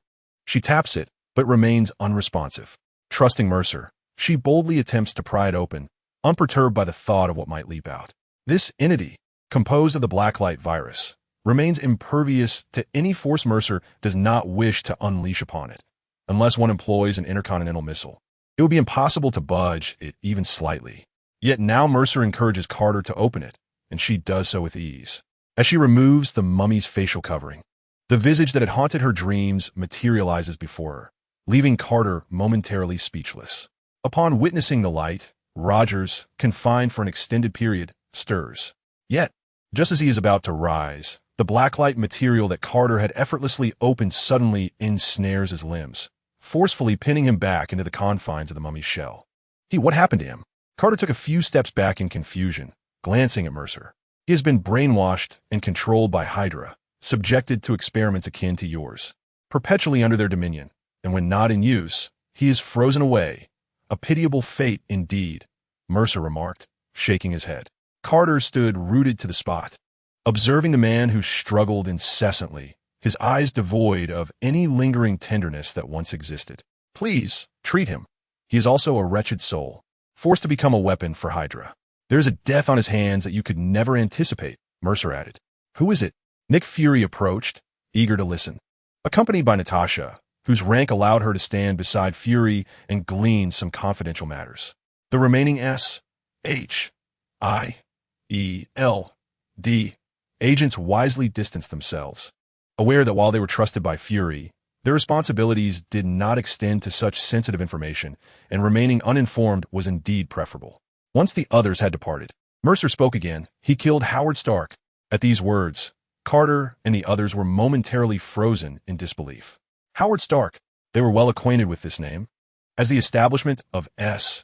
she taps it, but remains unresponsive. Trusting Mercer, she boldly attempts to pry it open, unperturbed by the thought of what might leap out. This entity, composed of the Blacklight Virus, remains impervious to any force Mercer does not wish to unleash upon it, unless one employs an intercontinental missile. It would be impossible to budge it even slightly. Yet now Mercer encourages Carter to open it, and she does so with ease. As she removes the mummy's facial covering, the visage that had haunted her dreams materializes before her, leaving Carter momentarily speechless. Upon witnessing the light, Rogers, confined for an extended period, stirs. Yet, just as he is about to rise, the blacklight material that Carter had effortlessly opened suddenly ensnares his limbs, forcefully pinning him back into the confines of the mummy's shell. What happened to him? Carter took a few steps back in confusion, glancing at Mercer. He has been brainwashed and controlled by Hydra, subjected to experiments akin to yours, perpetually under their dominion, and when not in use, he is frozen away. A pitiable fate indeed, Mercer remarked, shaking his head. Carter stood rooted to the spot, observing the man who struggled incessantly, his eyes devoid of any lingering tenderness that once existed. Please, treat him. He is also a wretched soul, forced to become a weapon for Hydra. There is a death on his hands that you could never anticipate, Mercer added. Who is it? Nick Fury approached, eager to listen. Accompanied by Natasha, whose rank allowed her to stand beside Fury and glean some confidential matters. The remaining S.H.I.E.L.D. agents wisely distanced themselves, aware that while they were trusted by Fury, their responsibilities did not extend to such sensitive information, and remaining uninformed was indeed preferable. Once the others had departed, Mercer spoke again. He killed Howard Stark. At these words, Carter and the others were momentarily frozen in disbelief. Howard Stark. They were well acquainted with this name, as the establishment of S.H.I.E.L.D.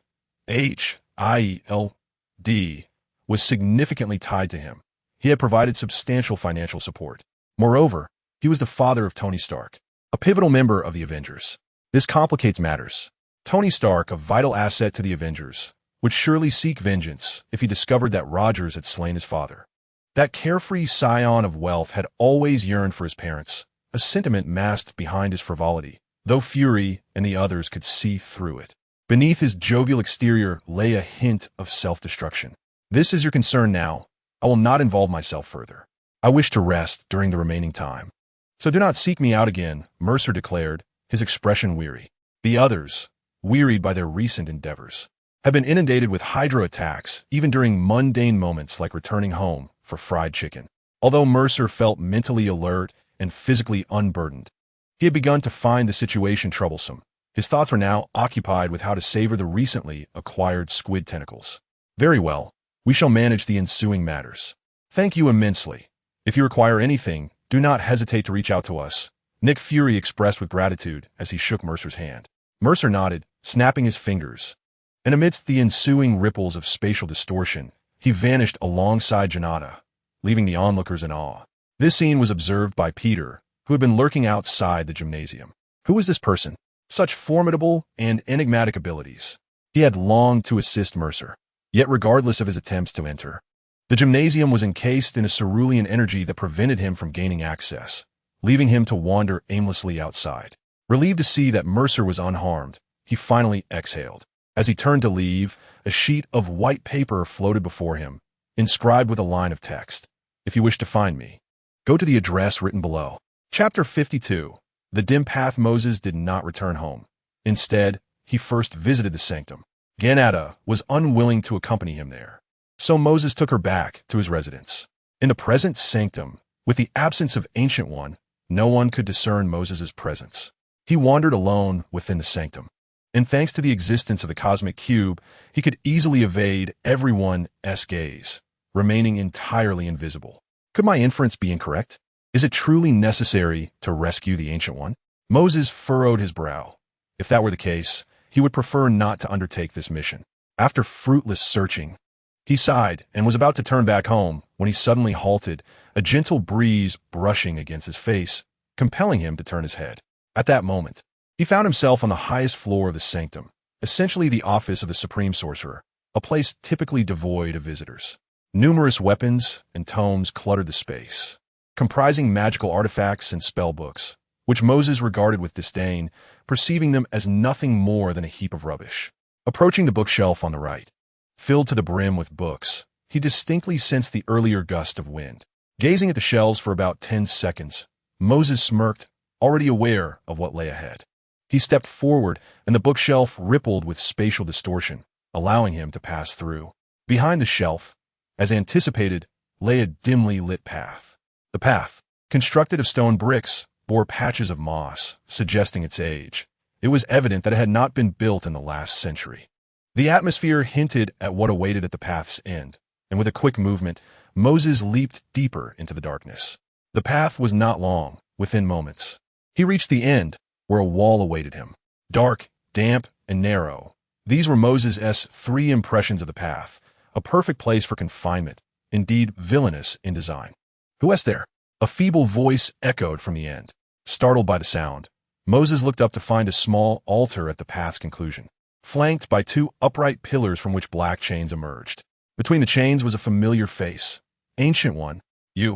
was significantly tied to him. He had provided substantial financial support. Moreover, he was the father of Tony Stark, a pivotal member of the Avengers. This complicates matters. Tony Stark, a vital asset to the Avengers, would surely seek vengeance if he discovered that Rogers had slain his father. That carefree scion of wealth had always yearned for his parents, a sentiment masked behind his frivolity, though Fury and the others could see through it. Beneath his jovial exterior lay a hint of self-destruction. This is your concern now. I will not involve myself further. I wish to rest during the remaining time. So do not seek me out again, Mercer declared, his expression weary. The others, wearied by their recent endeavors, have been inundated with Hydra attacks even during mundane moments like returning home for fried chicken. Although Mercer felt mentally alert and physically unburdened, he had begun to find the situation troublesome. His thoughts were now occupied with how to savor the recently acquired squid tentacles. Very well, we shall manage the ensuing matters. Thank you immensely. If you require anything, do not hesitate to reach out to us, Nick Fury expressed with gratitude as he shook Mercer's hand. Mercer nodded, snapping his fingers, and amidst the ensuing ripples of spatial distortion, he vanished alongside Janata, leaving the onlookers in awe. This scene was observed by Peter, who had been lurking outside the gymnasium. Who was this person? Such formidable and enigmatic abilities. He had longed to assist Mercer, yet regardless of his attempts to enter, the gymnasium was encased in a cerulean energy that prevented him from gaining access, leaving him to wander aimlessly outside. Relieved to see that Mercer was unharmed, he finally exhaled. As he turned to leave, a sheet of white paper floated before him, inscribed with a line of text. If you wish to find me, go to the address written below. Chapter 52. The dim path. Moses did not return home. Instead, he first visited the sanctum. Ganada was unwilling to accompany him there, so Moses took her back to his residence. In the present sanctum, with the absence of Ancient One, no one could discern Moses' presence. He wandered alone within the sanctum, And thanks to the existence of the cosmic cube, he could easily evade everyone's gaze, remaining entirely invisible. Could my inference be incorrect? Is it truly necessary to rescue the Ancient One? Moses furrowed his brow. If that were the case, he would prefer not to undertake this mission. After fruitless searching, he sighed and was about to turn back home when he suddenly halted, a gentle breeze brushing against his face, compelling him to turn his head. At that moment, he found himself on the highest floor of the sanctum, essentially the office of the Supreme Sorcerer, a place typically devoid of visitors. Numerous weapons and tomes cluttered the space, comprising magical artifacts and spell books, which Moses regarded with disdain, perceiving them as nothing more than a heap of rubbish. Approaching the bookshelf on the right, filled to the brim with books, he distinctly sensed the earlier gust of wind. Gazing at the shelves for about 10 seconds, Moses smirked, already aware of what lay ahead. He stepped forward, and the bookshelf rippled with spatial distortion, allowing him to pass through. Behind the shelf, as anticipated, lay a dimly lit path. The path, constructed of stone bricks, bore patches of moss, suggesting its age. It was evident that it had not been built in the last century. The atmosphere hinted at what awaited at the path's end, and with a quick movement, Moses leaped deeper into the darkness. The path was not long, within moments. He reached the end, where a wall awaited him. Dark, damp, and narrow. These were Moses' 3 impressions of the path, a perfect place for confinement, indeed villainous in design. "Who is there?" A feeble voice echoed from the end. Startled by the sound, Moses looked up to find a small altar at the path's conclusion, flanked by 2 upright pillars from which black chains emerged. Between the chains was a familiar face. "Ancient One,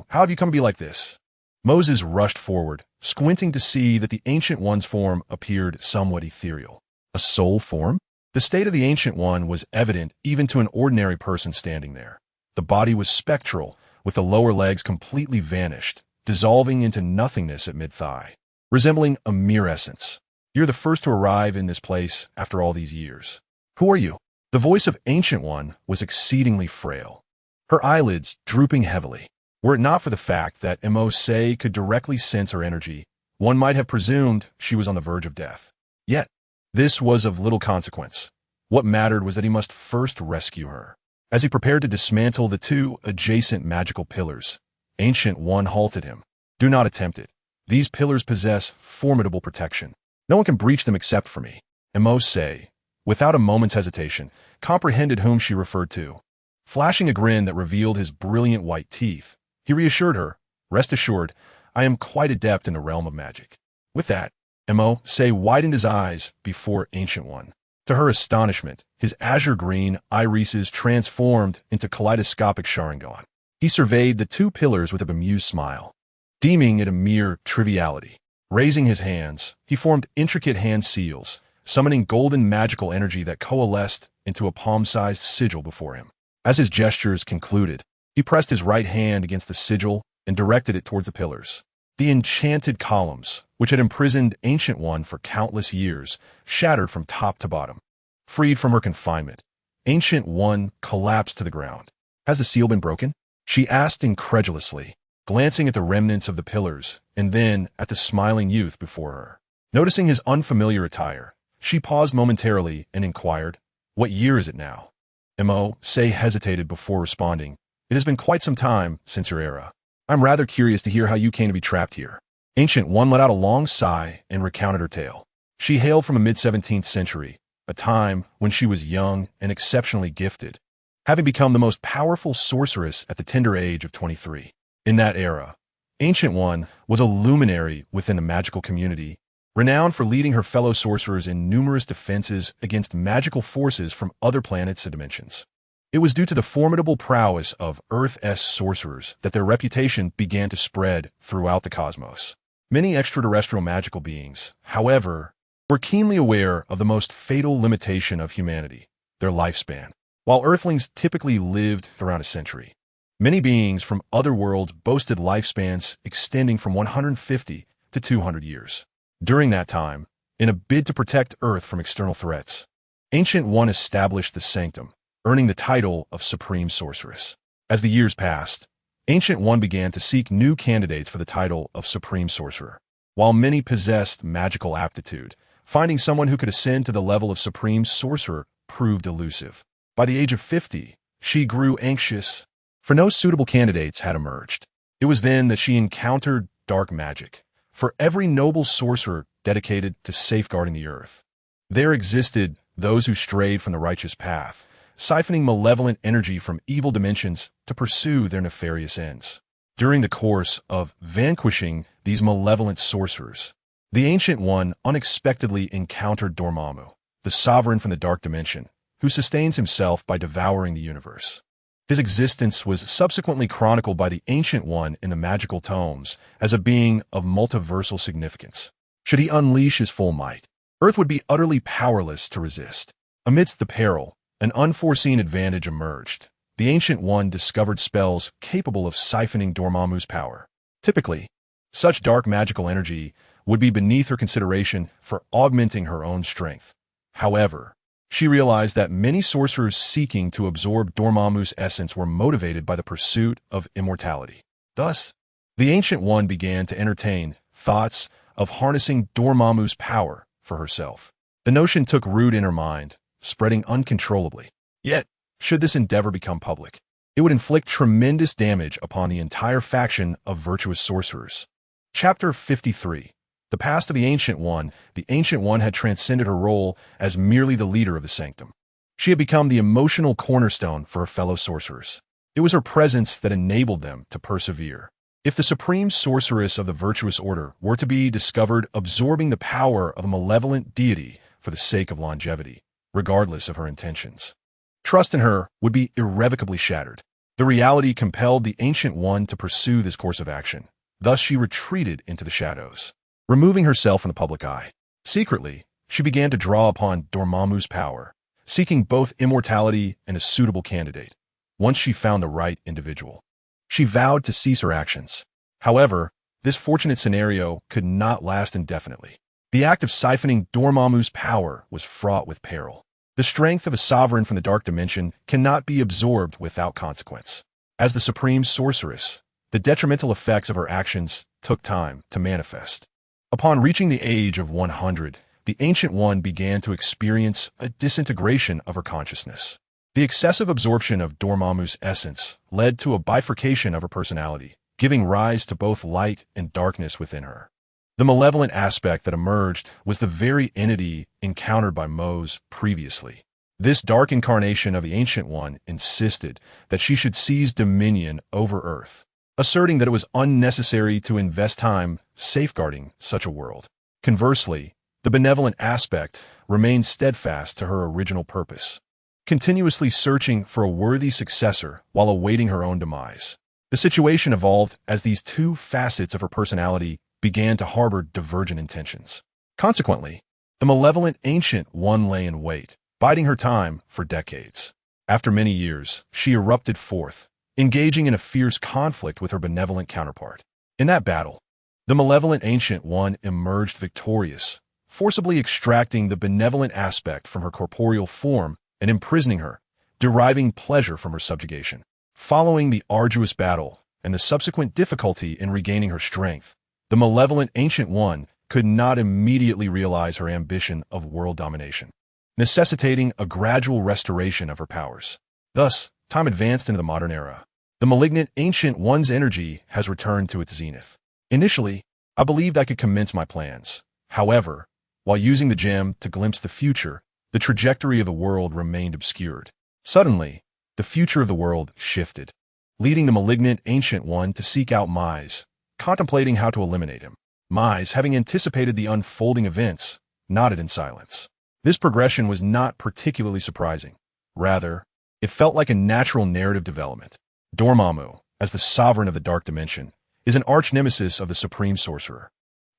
how have you come to be like this?" Moses rushed forward, squinting to see that the Ancient One's form appeared somewhat ethereal. A soul form? The state of the Ancient One was evident even to an ordinary person standing there. The body was spectral, with the lower legs completely vanished, dissolving into nothingness at mid-thigh, resembling a mere essence. "You're the first to arrive in this place after all these years. Who are you?" The voice of Ancient One was exceedingly frail, her eyelids drooping heavily. Were it not for the fact that Mose could directly sense her energy, one might have presumed she was on the verge of death. Yet, this was of little consequence. What mattered was that he must first rescue her. As he prepared to dismantle the 2 adjacent magical pillars, Ancient One halted him. "Do not attempt it. These pillars possess formidable protection. No one can breach them except for me." Mose, without a moment's hesitation, comprehended whom she referred to. Flashing a grin that revealed his brilliant white teeth, he reassured her, "Rest assured, I am quite adept in the realm of magic." With that, Mose widened his eyes before Ancient One. To her astonishment, his azure-green irises transformed into kaleidoscopic Sharingan. He surveyed the 2 pillars with a bemused smile, deeming it a mere triviality. Raising his hands, he formed intricate hand seals, summoning golden magical energy that coalesced into a palm-sized sigil before him. As his gestures concluded, he pressed his right hand against the sigil and directed it towards the pillars. The enchanted columns, which had imprisoned Ancient One for countless years, shattered from top to bottom. Freed from her confinement, Ancient One collapsed to the ground. "Has the seal been broken?" she asked incredulously, glancing at the remnants of the pillars and then at the smiling youth before her. Noticing his unfamiliar attire, she paused momentarily and inquired, "What year is it now?" Mose hesitated before responding, "It has been quite some time since your era. I'm rather curious to hear how you came to be trapped here." Ancient One let out a long sigh and recounted her tale. She hailed from a mid-17th century, a time when she was young and exceptionally gifted, having become the most powerful sorceress at the tender age of 23. In that era, Ancient One was a luminary within the magical community, renowned for leading her fellow sorcerers in numerous defenses against magical forces from other planets and dimensions. It was due to the formidable prowess of Earth's sorcerers that their reputation began to spread throughout the cosmos. Many extraterrestrial magical beings, however, were keenly aware of the most fatal limitation of humanity, their lifespan. While Earthlings typically lived around a century, many beings from other worlds boasted lifespans extending from 150 to 200 years. During that time, in a bid to protect Earth from external threats, Ancient One established the sanctum, earning the title of Supreme Sorceress. As the years passed, Ancient One began to seek new candidates for the title of Supreme Sorcerer. While many possessed magical aptitude, Finding someone who could ascend to the level of supreme sorcerer proved elusive. By the age of 50, she grew anxious, for no suitable candidates had emerged. It was then that she encountered dark magic. For every noble sorcerer dedicated to safeguarding the earth, there existed those who strayed from the righteous path, siphoning malevolent energy from evil dimensions to pursue their nefarious ends. During the course of vanquishing these malevolent sorcerers, the Ancient One unexpectedly encountered Dormammu, the sovereign from the dark dimension, who sustains himself by devouring the universe. His existence was subsequently chronicled by the Ancient One in the magical tomes as a being of multiversal significance. Should he unleash his full might, Earth would be utterly powerless to resist. Amidst the peril, an unforeseen advantage emerged. The Ancient One discovered spells capable of siphoning Dormammu's power. Typically, such dark magical energy would be beneath her consideration for augmenting her own strength. However, she realized that many sorcerers seeking to absorb Dormammu's essence were motivated by the pursuit of immortality. Thus, the Ancient One began to entertain thoughts of harnessing Dormammu's power for herself. The notion took root in her mind, spreading uncontrollably. Yet, should this endeavor become public, it would inflict tremendous damage upon the entire faction of virtuous sorcerers. Chapter 53. The past of the Ancient One. The Ancient One had transcended her role as merely the leader of the sanctum. She had become the emotional cornerstone for her fellow sorcerers. It was her presence that enabled them to persevere. If the supreme sorceress of the virtuous order were to be discovered absorbing the power of a malevolent deity for the sake of longevity, regardless of her intentions, trust in her would be irrevocably shattered. The reality compelled the Ancient One to pursue this course of action. Thus she retreated into the shadows, removing herself from the public eye. Secretly, she began to draw upon Dormammu's power, seeking both immortality and a suitable candidate. Once she found the right individual, she vowed to cease her actions. However, this fortunate scenario could not last indefinitely. The act of siphoning Dormammu's power was fraught with peril. The strength of a sovereign from the dark dimension cannot be absorbed without consequence. As the supreme sorceress, the detrimental effects of her actions took time to manifest. Upon reaching the age of 100, the Ancient One began to experience a disintegration of her consciousness. The excessive absorption of Dormammu's essence led to a bifurcation of her personality, giving rise to both light and darkness within her. The malevolent aspect that emerged was the very entity encountered by Mose previously. This dark incarnation of the Ancient One insisted that she should seize dominion over Earth, asserting that it was unnecessary to invest time safeguarding such a world. Conversely, the benevolent aspect remained steadfast to her original purpose, continuously searching for a worthy successor while awaiting her own demise. The situation evolved as these two facets of her personality began to harbor divergent intentions. Consequently, the malevolent Ancient One lay in wait, biding her time for decades. After many years, she erupted forth, engaging in a fierce conflict with her benevolent counterpart. In that battle, the malevolent Ancient One emerged victorious, forcibly extracting the benevolent aspect from her corporeal form and imprisoning her, deriving pleasure from her subjugation. Following the arduous battle and the subsequent difficulty in regaining her strength, the malevolent Ancient One could not immediately realize her ambition of world domination, necessitating a gradual restoration of her powers. Thus, time advanced into the modern era. The malignant Ancient One's energy has returned to its zenith. Initially, I believed I could commence my plans. However, while using the gem to glimpse the future, the trajectory of the world remained obscured. Suddenly, the future of the world shifted, leading the malignant Ancient One to seek out Mise, contemplating how to eliminate him. Mise, having anticipated the unfolding events, nodded in silence. This progression was not particularly surprising. Rather, it felt like a natural narrative development. Dormammu, as the sovereign of the dark dimension, is an arch-nemesis of the supreme sorcerer.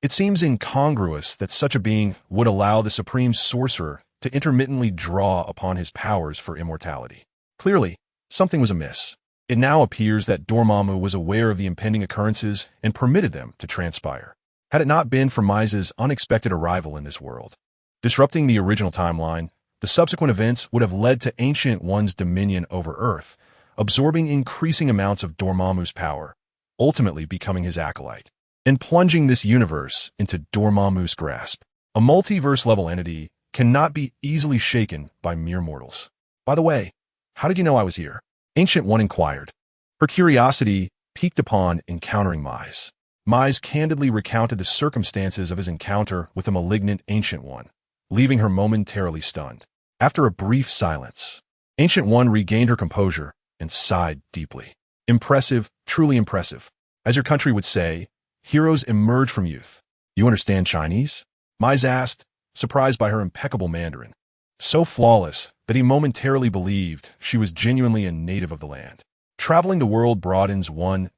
It seems incongruous that such a being would allow the supreme sorcerer to intermittently draw upon his powers for immortality. Clearly, something was amiss. It now appears that Dormammu was aware of the impending occurrences and permitted them to transpire. Had it not been for Mise's unexpected arrival in this world, disrupting the original timeline, the subsequent events would have led to Ancient One's dominion over Earth, absorbing increasing amounts of Dormammu's power, ultimately becoming his acolyte, and plunging this universe into Dormammu's grasp. A multiverse-level entity cannot be easily shaken by mere mortals. By the way, how did you know I was here? Ancient One inquired. Her curiosity piqued upon encountering Mise. Mise candidly recounted the circumstances of his encounter with the malignant Ancient One, leaving her momentarily stunned. After a brief silence, Ancient One regained her composure and sighed deeply. Impressive, truly impressive. As your country would say, heroes emerge from youth. You understand Chinese? Mise asked, surprised by her impeccable Mandarin. So flawless that he momentarily believed she was genuinely a native of the land. Traveling the world broadens one's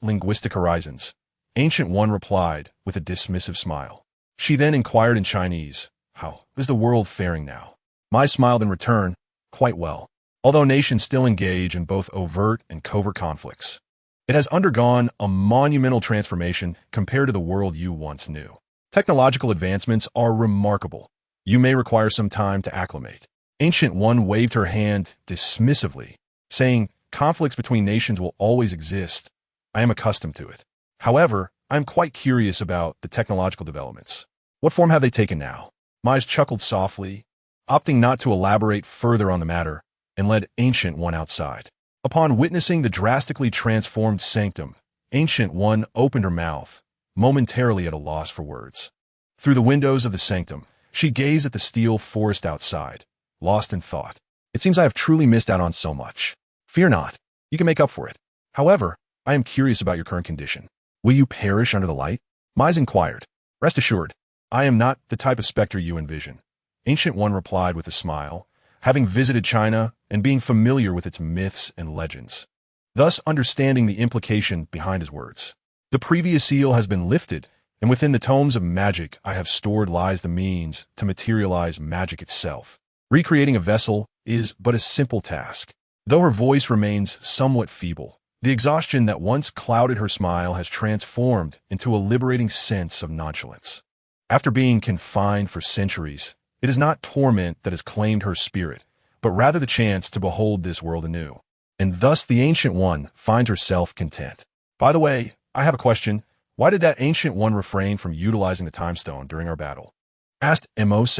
linguistic horizons, Ancient One replied with a dismissive smile. She then inquired in Chinese, how is the world faring now? Mise smiled in return, quite well. Although nations still engage in both overt and covert conflicts, it has undergone a monumental transformation compared to the world you once knew. Technological advancements are remarkable. You may require some time to acclimate. Ancient One waved her hand dismissively, saying, conflicts between nations will always exist. I am accustomed to it. However, I am quite curious about the technological developments. What form have they taken now? Mise chuckled softly, opting not to elaborate further on the matter, and led Ancient One outside. Upon witnessing the drastically transformed sanctum, Ancient One opened her mouth, momentarily at a loss for words. Through the windows of the sanctum, she gazed at the steel forest outside, lost in thought. It seems I have truly missed out on so much. Fear not, you can make up for it. However, I am curious about your current condition. Will you perish under the light? Mise inquired. Rest assured, I am not the type of specter you envision. Ancient One replied with a smile, having visited China and being familiar with its myths and legends, thus understanding the implication behind his words. The previous seal has been lifted, and within the tomes of magic I have stored lies the means to materialize magic itself. Recreating a vessel is but a simple task. Though her voice remains somewhat feeble, the exhaustion that once clouded her smile has transformed into a liberating sense of nonchalance. After being confined for centuries, it is not torment that has claimed her spirit, but rather the chance to behold this world anew. And thus the Ancient One finds herself content. By the way, I have a question. Why did that Ancient One refrain from utilizing the time stone during our battle? Asked Mose.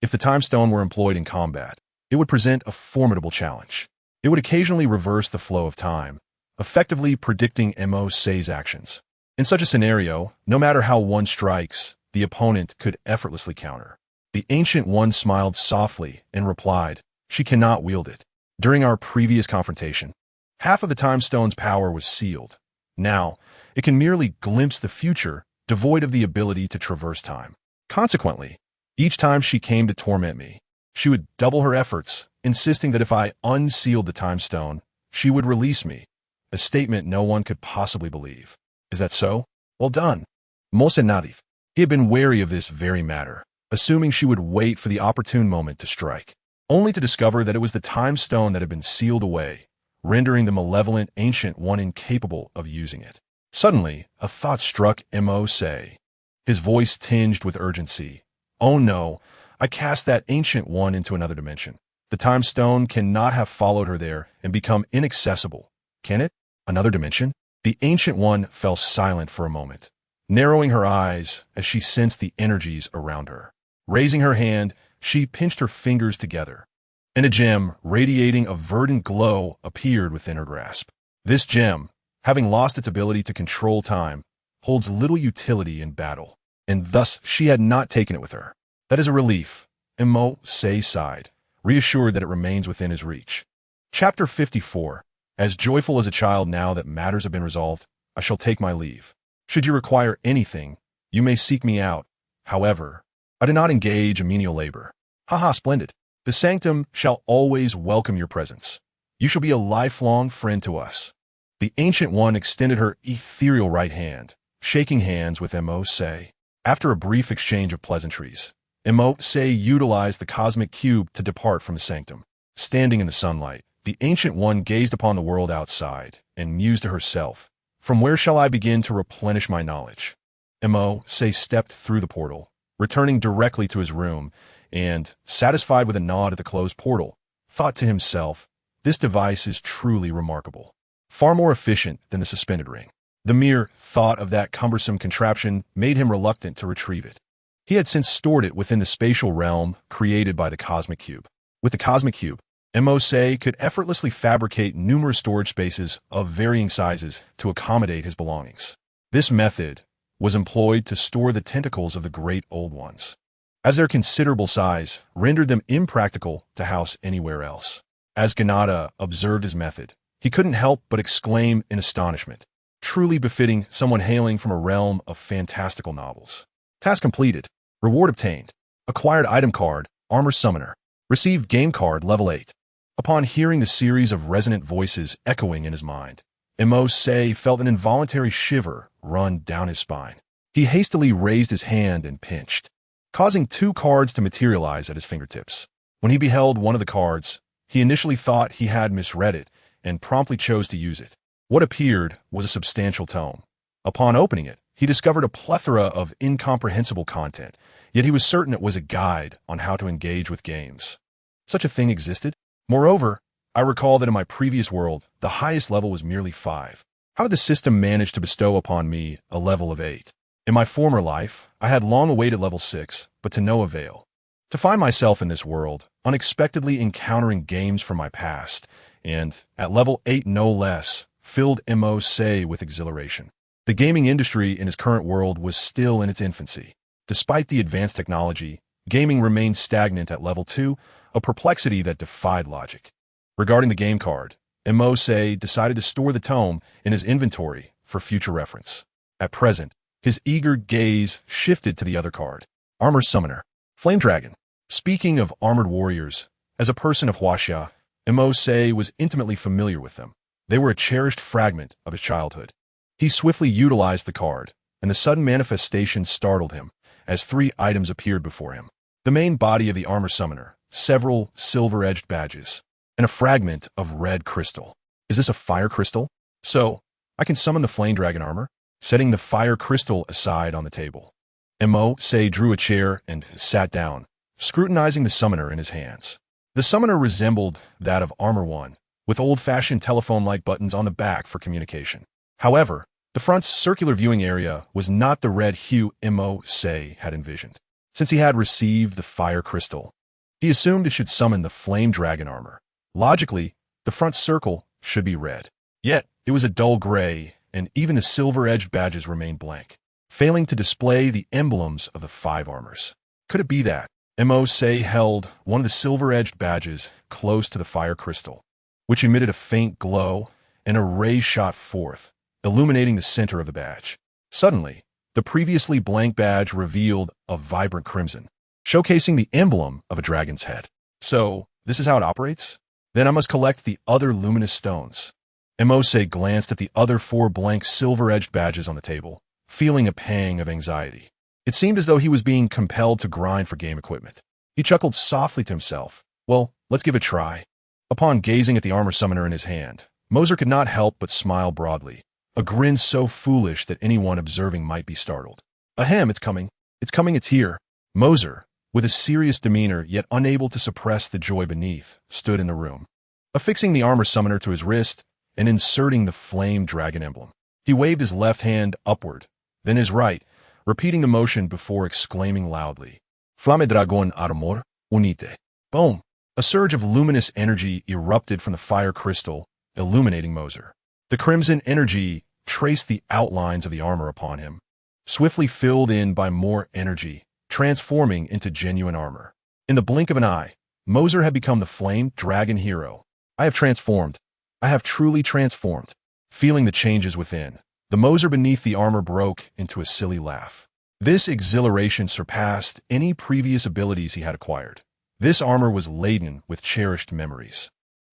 If the time stone were employed in combat, it would present a formidable challenge. It would occasionally reverse the flow of time, effectively predicting Mose's actions. In such a scenario, no matter how one strikes, the opponent could effortlessly counter. The Ancient One smiled softly and replied, she cannot wield it. During our previous confrontation, half of the time stone's power was sealed. Now, it can merely glimpse the future, devoid of the ability to traverse time. Consequently, each time she came to torment me, she would double her efforts, insisting that if I unsealed the time stone, she would release me, a statement no one could possibly believe. Is that so? Well done. Mose nodded. He had been wary of this very matter, assuming she would wait for the opportune moment to strike, only to discover that it was the time stone that had been sealed away, rendering the malevolent Ancient One incapable of using it. Suddenly, a thought struck Mose. His voice tinged with urgency. Oh no, I cast that Ancient One into another dimension. The time stone cannot have followed her there and become inaccessible. Can it? Another dimension? The Ancient One fell silent for a moment, narrowing her eyes as she sensed the energies around her. Raising her hand, she pinched her fingers together, and a gem radiating a verdant glow appeared within her grasp. This gem, having lost its ability to control time, holds little utility in battle, and thus she had not taken it with her. That is a relief, Mose sighed, reassured that it remains within his reach. Chapter 54. As joyful as a child now that matters have been resolved, I shall take my leave. Should you require anything, you may seek me out. However, I do not engage in menial labor. Haha, splendid. The sanctum shall always welcome your presence. You shall be a lifelong friend to us. The Ancient One extended her ethereal right hand, shaking hands with Mose. After a brief exchange of pleasantries, Mose utilized the cosmic cube to depart from the sanctum. Standing in the sunlight, the Ancient One gazed upon the world outside and mused to herself, from where shall I begin to replenish my knowledge? Mose stepped through the portal, returning directly to his room, and, satisfied with a nod at the closed portal, thought to himself, this device is truly remarkable. Far more efficient than the suspended ring. The mere thought of that cumbersome contraption made him reluctant to retrieve it. He had since stored it within the spatial realm created by the Cosmic Cube. With the Cosmic Cube, Mercer could effortlessly fabricate numerous storage spaces of varying sizes to accommodate his belongings. This method was employed to store the tentacles of the Great Old Ones, as their considerable size rendered them impractical to house anywhere else. As Ganada observed his method, he couldn't help but exclaim in astonishment, truly befitting someone hailing from a realm of fantastical novels. Task completed. Reward obtained. Acquired item card, Armor Summoner. Received game card, level 8. Upon hearing the series of resonant voices echoing in his mind, Mercer felt an involuntary shiver run down his spine. He hastily raised his hand and pinched, causing 2 cards to materialize at his fingertips. When he beheld one of the cards, he initially thought he had misread it and promptly chose to use it. What appeared was a substantial tome. Upon opening it, he discovered a plethora of incomprehensible content, yet he was certain it was a guide on how to engage with games. Such a thing existed? Moreover, I recall that in my previous world, the highest level was merely 5. How did the system manage to bestow upon me a level of 8? In my former life, I had long awaited level 6, but to no avail. To find myself in this world, unexpectedly encountering games from my past, and, at level 8 no less, filled Mercer with exhilaration. The gaming industry in his current world was still in its infancy. Despite the advanced technology, gaming remained stagnant at level 2, a perplexity that defied logic. Regarding the game card, Mercer decided to store the tome in his inventory for future reference. At present, his eager gaze shifted to the other card, Armor Summoner, Flame Dragon. Speaking of armored warriors, as a person of Huaxia, Mercer was intimately familiar with them. They were a cherished fragment of his childhood. He swiftly utilized the card, and the sudden manifestation startled him, as 3 items appeared before him. The main body of the Armor Summoner, several silver-edged badges, and a fragment of red crystal. Is this a fire crystal? So, I can summon the Flame Dragon armor, setting the fire crystal aside on the table. Mercer drew a chair and sat down, scrutinizing the summoner in his hands. The summoner resembled that of Armor 1, with old-fashioned telephone-like buttons on the back for communication. However, the front's circular viewing area was not the red hue Mercer had envisioned. Since he had received the fire crystal, he assumed it should summon the Flame Dragon armor. Logically, the front circle should be red. Yet, it was a dull gray, and even the silver-edged badges remained blank, failing to display the emblems of the 5 armors. Could it be that Mercer held one of the silver-edged badges close to the fire crystal, which emitted a faint glow, and a ray shot forth, illuminating the center of the badge? Suddenly, the previously blank badge revealed a vibrant crimson, showcasing the emblem of a dragon's head. So, this is how it operates? Then I must collect the other luminous stones. Mercer glanced at the other 4 blank silver-edged badges on the table, feeling a pang of anxiety. It seemed as though he was being compelled to grind for game equipment. He chuckled softly to himself. Well, let's give it a try. Upon gazing at the Armor Summoner in his hand, Mercer could not help but smile broadly, a grin so foolish that anyone observing might be startled. Ahem, it's coming. It's coming, it's here. Mercer, with a serious demeanor yet unable to suppress the joy beneath, stood in the room, affixing the Armor Summoner to his wrist and inserting the Flame Dragon emblem. He waved his left hand upward, then his right, repeating the motion before exclaiming loudly, Flame Dragon Armor, Unite. Boom! A surge of luminous energy erupted from the fire crystal, illuminating Mercer. The crimson energy traced the outlines of the armor upon him, swiftly filled in by more energy, transforming into genuine armor. In the blink of an eye, Mercer had become the Flame Dragon hero. I have transformed. I have truly transformed. Feeling the changes within, the Mercer beneath the armor broke into a silly laugh. This exhilaration surpassed any previous abilities he had acquired. This armor was laden with cherished memories.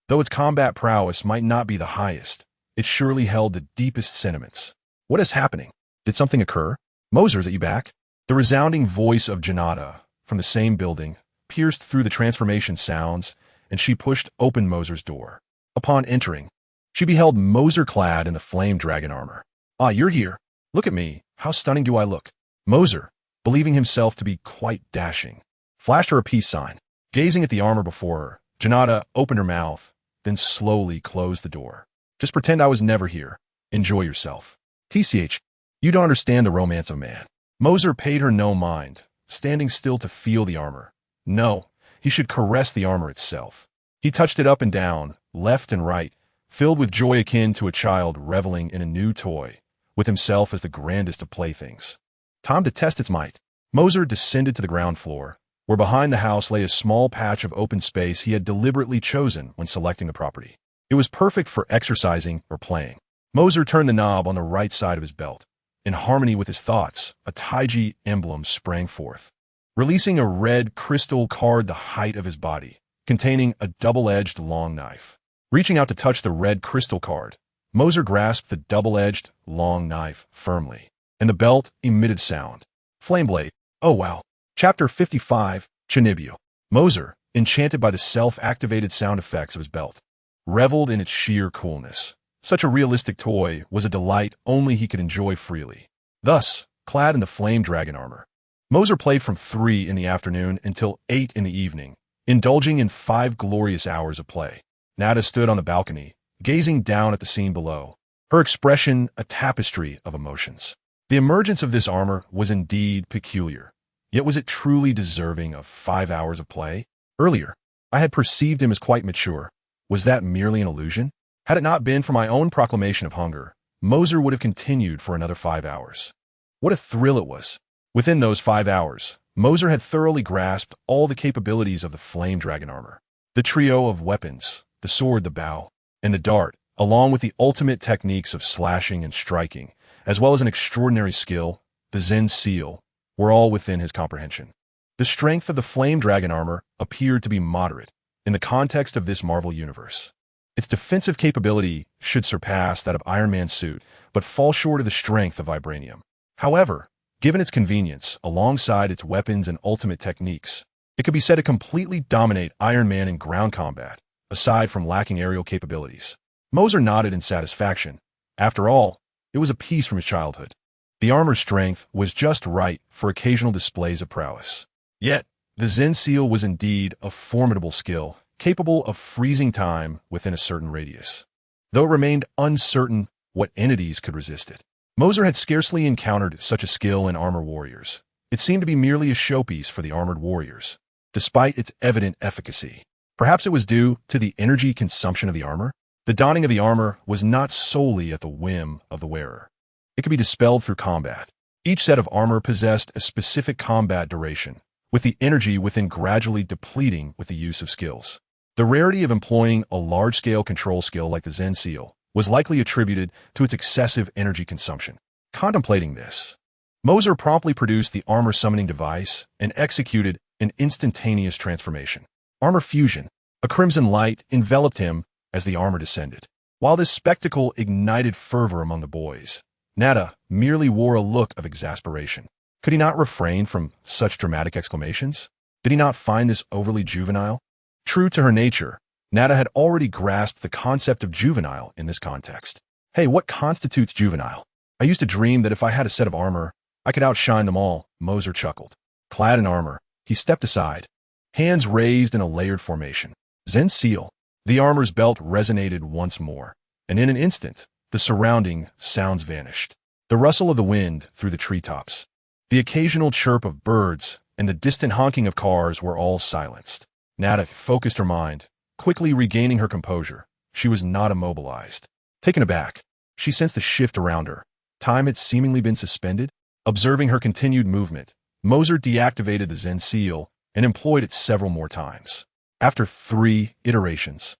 Though its combat prowess might not be the highest, it surely held the deepest sentiments. What is happening? Did something occur? Mercer, is it you back? The resounding voice of Janata, from the same building, pierced through the transformation sounds, and she pushed open Mercer's door. Upon entering, she beheld Mercer clad in the Flame Dragon armor. Ah, you're here. Look at me. How stunning do I look? Mercer, believing himself to be quite dashing, flashed her a peace sign. Gazing at the armor before her, Janata opened her mouth, then slowly closed the door. Just pretend I was never here. Enjoy yourself. TCH, you don't understand the romance of man. Mercer paid her no mind, standing still to feel the armor. No, he should caress the armor itself. He touched it up and down, left and right, filled with joy akin to a child reveling in a new toy, with himself as the grandest of playthings. Time to test its might. Mercer descended to the ground floor, where behind the house lay a small patch of open space he had deliberately chosen when selecting the property. It was perfect for exercising or playing. Mercer turned the knob on the right side of his belt. In harmony with his thoughts, a Taiji emblem sprang forth, releasing a red crystal card the height of his body, containing a double-edged long knife. Reaching out to touch the red crystal card, Mercer grasped the double-edged long knife firmly, and the belt emitted sound. Flameblade. Oh wow. Chapter 55, Chinibu. Mercer, enchanted by the self-activated sound effects of his belt, reveled in its sheer coolness. Such a realistic toy was a delight only he could enjoy freely. Thus, clad in the flame dragon armor, Mercer played from 3 in the afternoon until 8 in the evening, indulging in 5 glorious hours of play. Nada stood on the balcony, gazing down at the scene below, her expression a tapestry of emotions. The emergence of this armor was indeed peculiar, yet was it truly deserving of 5 hours of play? Earlier, I had perceived him as quite mature. Was that merely an illusion? Had it not been for my own proclamation of hunger, Mercer would have continued for another 5 hours. What a thrill it was! Within those 5 hours, Mercer had thoroughly grasped all the capabilities of the flame dragon armor. The trio of weapons, the sword, the bow, and the dart, along with the ultimate techniques of slashing and striking, as well as an extraordinary skill, the Zen seal, were all within his comprehension. The strength of the flame dragon armor appeared to be moderate in the context of this Marvel universe. Its defensive capability should surpass that of Iron Man's suit, but fall short of the strength of vibranium. However, given its convenience, alongside its weapons and ultimate techniques, it could be said to completely dominate Iron Man in ground combat, aside from lacking aerial capabilities. Mercer nodded in satisfaction. After all, it was a piece from his childhood. The armor's strength was just right for occasional displays of prowess. Yet, the Zen seal was indeed a formidable skill, capable of freezing time within a certain radius. Though it remained uncertain what entities could resist it. Mercer had scarcely encountered such a skill in armor warriors. It seemed to be merely a showpiece for the armored warriors, despite its evident efficacy. Perhaps it was due to the energy consumption of the armor. The donning of the armor was not solely at the whim of the wearer. It could be dispelled through combat. Each set of armor possessed a specific combat duration, with the energy within gradually depleting with the use of skills. The rarity of employing a large-scale control skill like the Zen seal was likely attributed to its excessive energy consumption. Contemplating this, Mercer promptly produced the armor summoning device and executed an instantaneous transformation. Armor fusion. A crimson light enveloped him as the armor descended. While this spectacle ignited fervor among the boys, Nada merely wore a look of exasperation. Could he not refrain from such dramatic exclamations? Did he not find this overly juvenile? True to her nature, Nada had already grasped the concept of juvenile in this context. Hey, what constitutes juvenile? I used to dream that if I had a set of armor, I could outshine them all, Mercer chuckled. Clad in armor, he stepped aside, hands raised in a layered formation. Zen seal. The armor's belt resonated once more, and in an instant, the surrounding sounds vanished. The rustle of the wind through the treetops, the occasional chirp of birds, and the distant honking of cars were all silenced. Nada focused her mind, quickly regaining her composure. She was not immobilized. Taken aback, she sensed the shift around her. Time had seemingly been suspended. Observing her continued movement, Mercer deactivated the Zen seal and employed it several more times. After 3 iterations,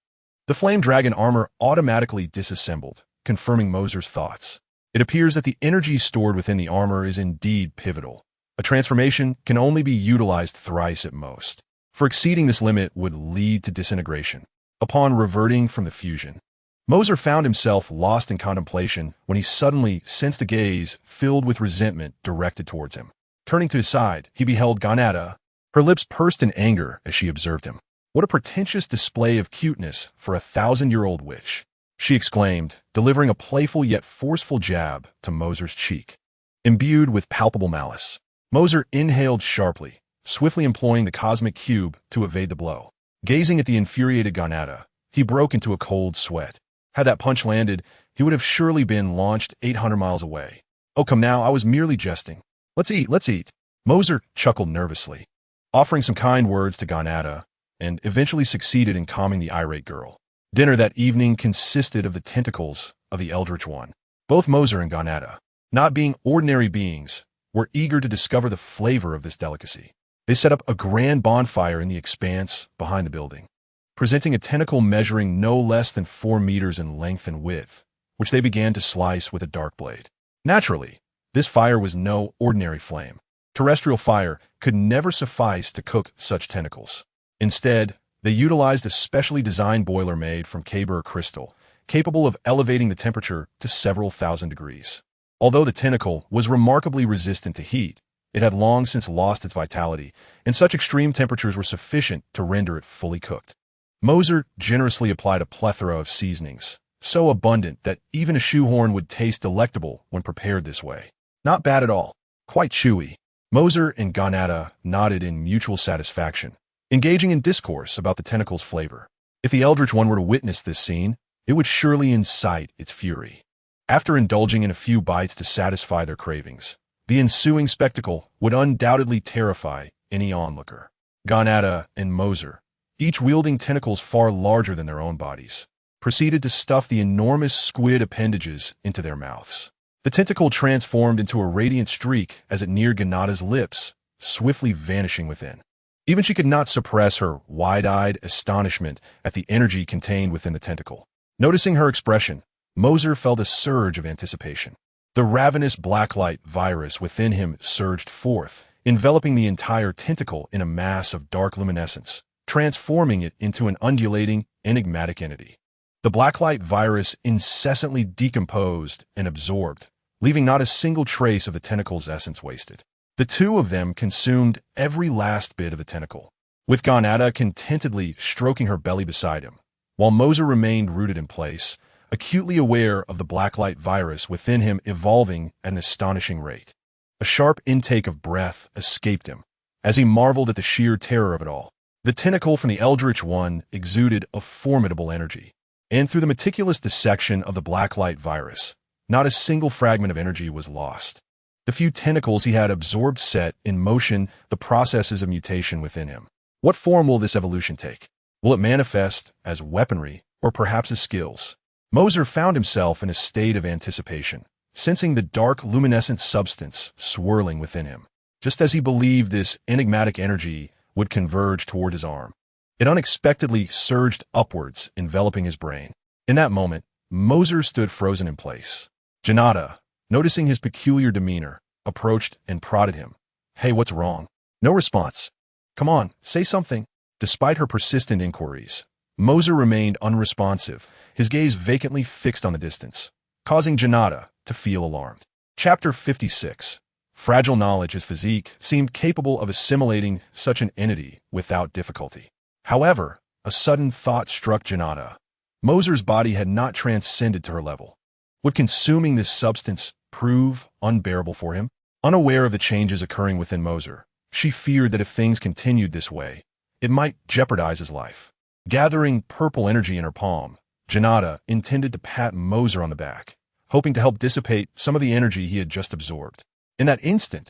the flame dragon armor automatically disassembled, confirming Mercer's thoughts. It appears that the energy stored within the armor is indeed pivotal. A transformation can only be utilized thrice at most, for exceeding this limit would lead to disintegration. Upon reverting from the fusion, Mercer found himself lost in contemplation when he suddenly sensed a gaze filled with resentment directed towards him. Turning to his side, he beheld Ganada. Her lips pursed in anger as she observed him. What a pretentious display of cuteness for a 1,000-year-old witch, she exclaimed, delivering a playful yet forceful jab to Mercer's cheek. Imbued with palpable malice, Mercer inhaled sharply, swiftly employing the cosmic cube to evade the blow. Gazing at the infuriated Ganada, he broke into a cold sweat. Had that punch landed, he would have surely been launched 800 miles away. Oh, come now, I was merely jesting. Let's eat, let's eat. Mercer chuckled nervously, offering some kind words to Ganada, and eventually succeeded in calming the irate girl. Dinner that evening consisted of the tentacles of the Eldritch One. Both Mercer and Ganada, not being ordinary beings, were eager to discover the flavor of this delicacy. They set up a grand bonfire in the expanse behind the building, presenting a tentacle measuring no less than 4 meters in length and width, which they began to slice with a dark blade. Naturally, this fire was no ordinary flame. Terrestrial fire could never suffice to cook such tentacles. Instead, they utilized a specially designed boiler made from Kaber crystal, capable of elevating the temperature to several thousand degrees. Although the tentacle was remarkably resistant to heat, it had long since lost its vitality, and such extreme temperatures were sufficient to render it fully cooked. Mercer generously applied a plethora of seasonings, so abundant that even a shoehorn would taste delectable when prepared this way. Not bad at all. Quite chewy. Mercer and Ganada nodded in mutual satisfaction, engaging in discourse about the tentacle's flavor. If the Eldritch One were to witness this scene, it would surely incite its fury. After indulging in a few bites to satisfy their cravings, the ensuing spectacle would undoubtedly terrify any onlooker. Ganada and Mercer, each wielding tentacles far larger than their own bodies, proceeded to stuff the enormous squid appendages into their mouths. The tentacle transformed into a radiant streak as it neared Ganada's lips, swiftly vanishing within. Even she could not suppress her wide-eyed astonishment at the energy contained within the tentacle. Noticing her expression, Mercer felt a surge of anticipation. The ravenous Blacklight Virus within him surged forth, enveloping the entire tentacle in a mass of dark luminescence, transforming it into an undulating, enigmatic entity. The Blacklight Virus incessantly decomposed and absorbed, leaving not a single trace of the tentacle's essence wasted. The two of them consumed every last bit of the tentacle, with Ganada contentedly stroking her belly beside him, while Mercer remained rooted in place, acutely aware of the Blacklight Virus within him evolving at an astonishing rate. A sharp intake of breath escaped him, as he marveled at the sheer terror of it all. The tentacle from the Eldritch One exuded a formidable energy, and through the meticulous dissection of the Blacklight Virus, not a single fragment of energy was lost. The few tentacles he had absorbed set in motion the processes of mutation within him. What form will this evolution take? Will it manifest as weaponry or perhaps as skills? Mercer found himself in a state of anticipation, sensing the dark luminescent substance swirling within him. Just as he believed this enigmatic energy would converge toward his arm, it unexpectedly surged upwards, enveloping his brain. In that moment, Mercer stood frozen in place. Ganada, noticing his peculiar demeanor, approached and prodded him. "Hey, what's wrong?" No response. "Come on, say something." Despite her persistent inquiries, Mercer remained unresponsive, his gaze vacantly fixed on the distance, causing Ganada to feel alarmed. Chapter 56. Fragile knowledge, his physique seemed capable of assimilating such an entity without difficulty. However, a sudden thought struck Ganada. Mercer's body had not transcended to her level. Would consuming this substance prove unbearable for him? Unaware of the changes occurring within Mercer, she feared that if things continued this way, it might jeopardize his life. Gathering purple energy in her palm, Ganada intended to pat Mercer on the back, hoping to help dissipate some of the energy he had just absorbed. In that instant,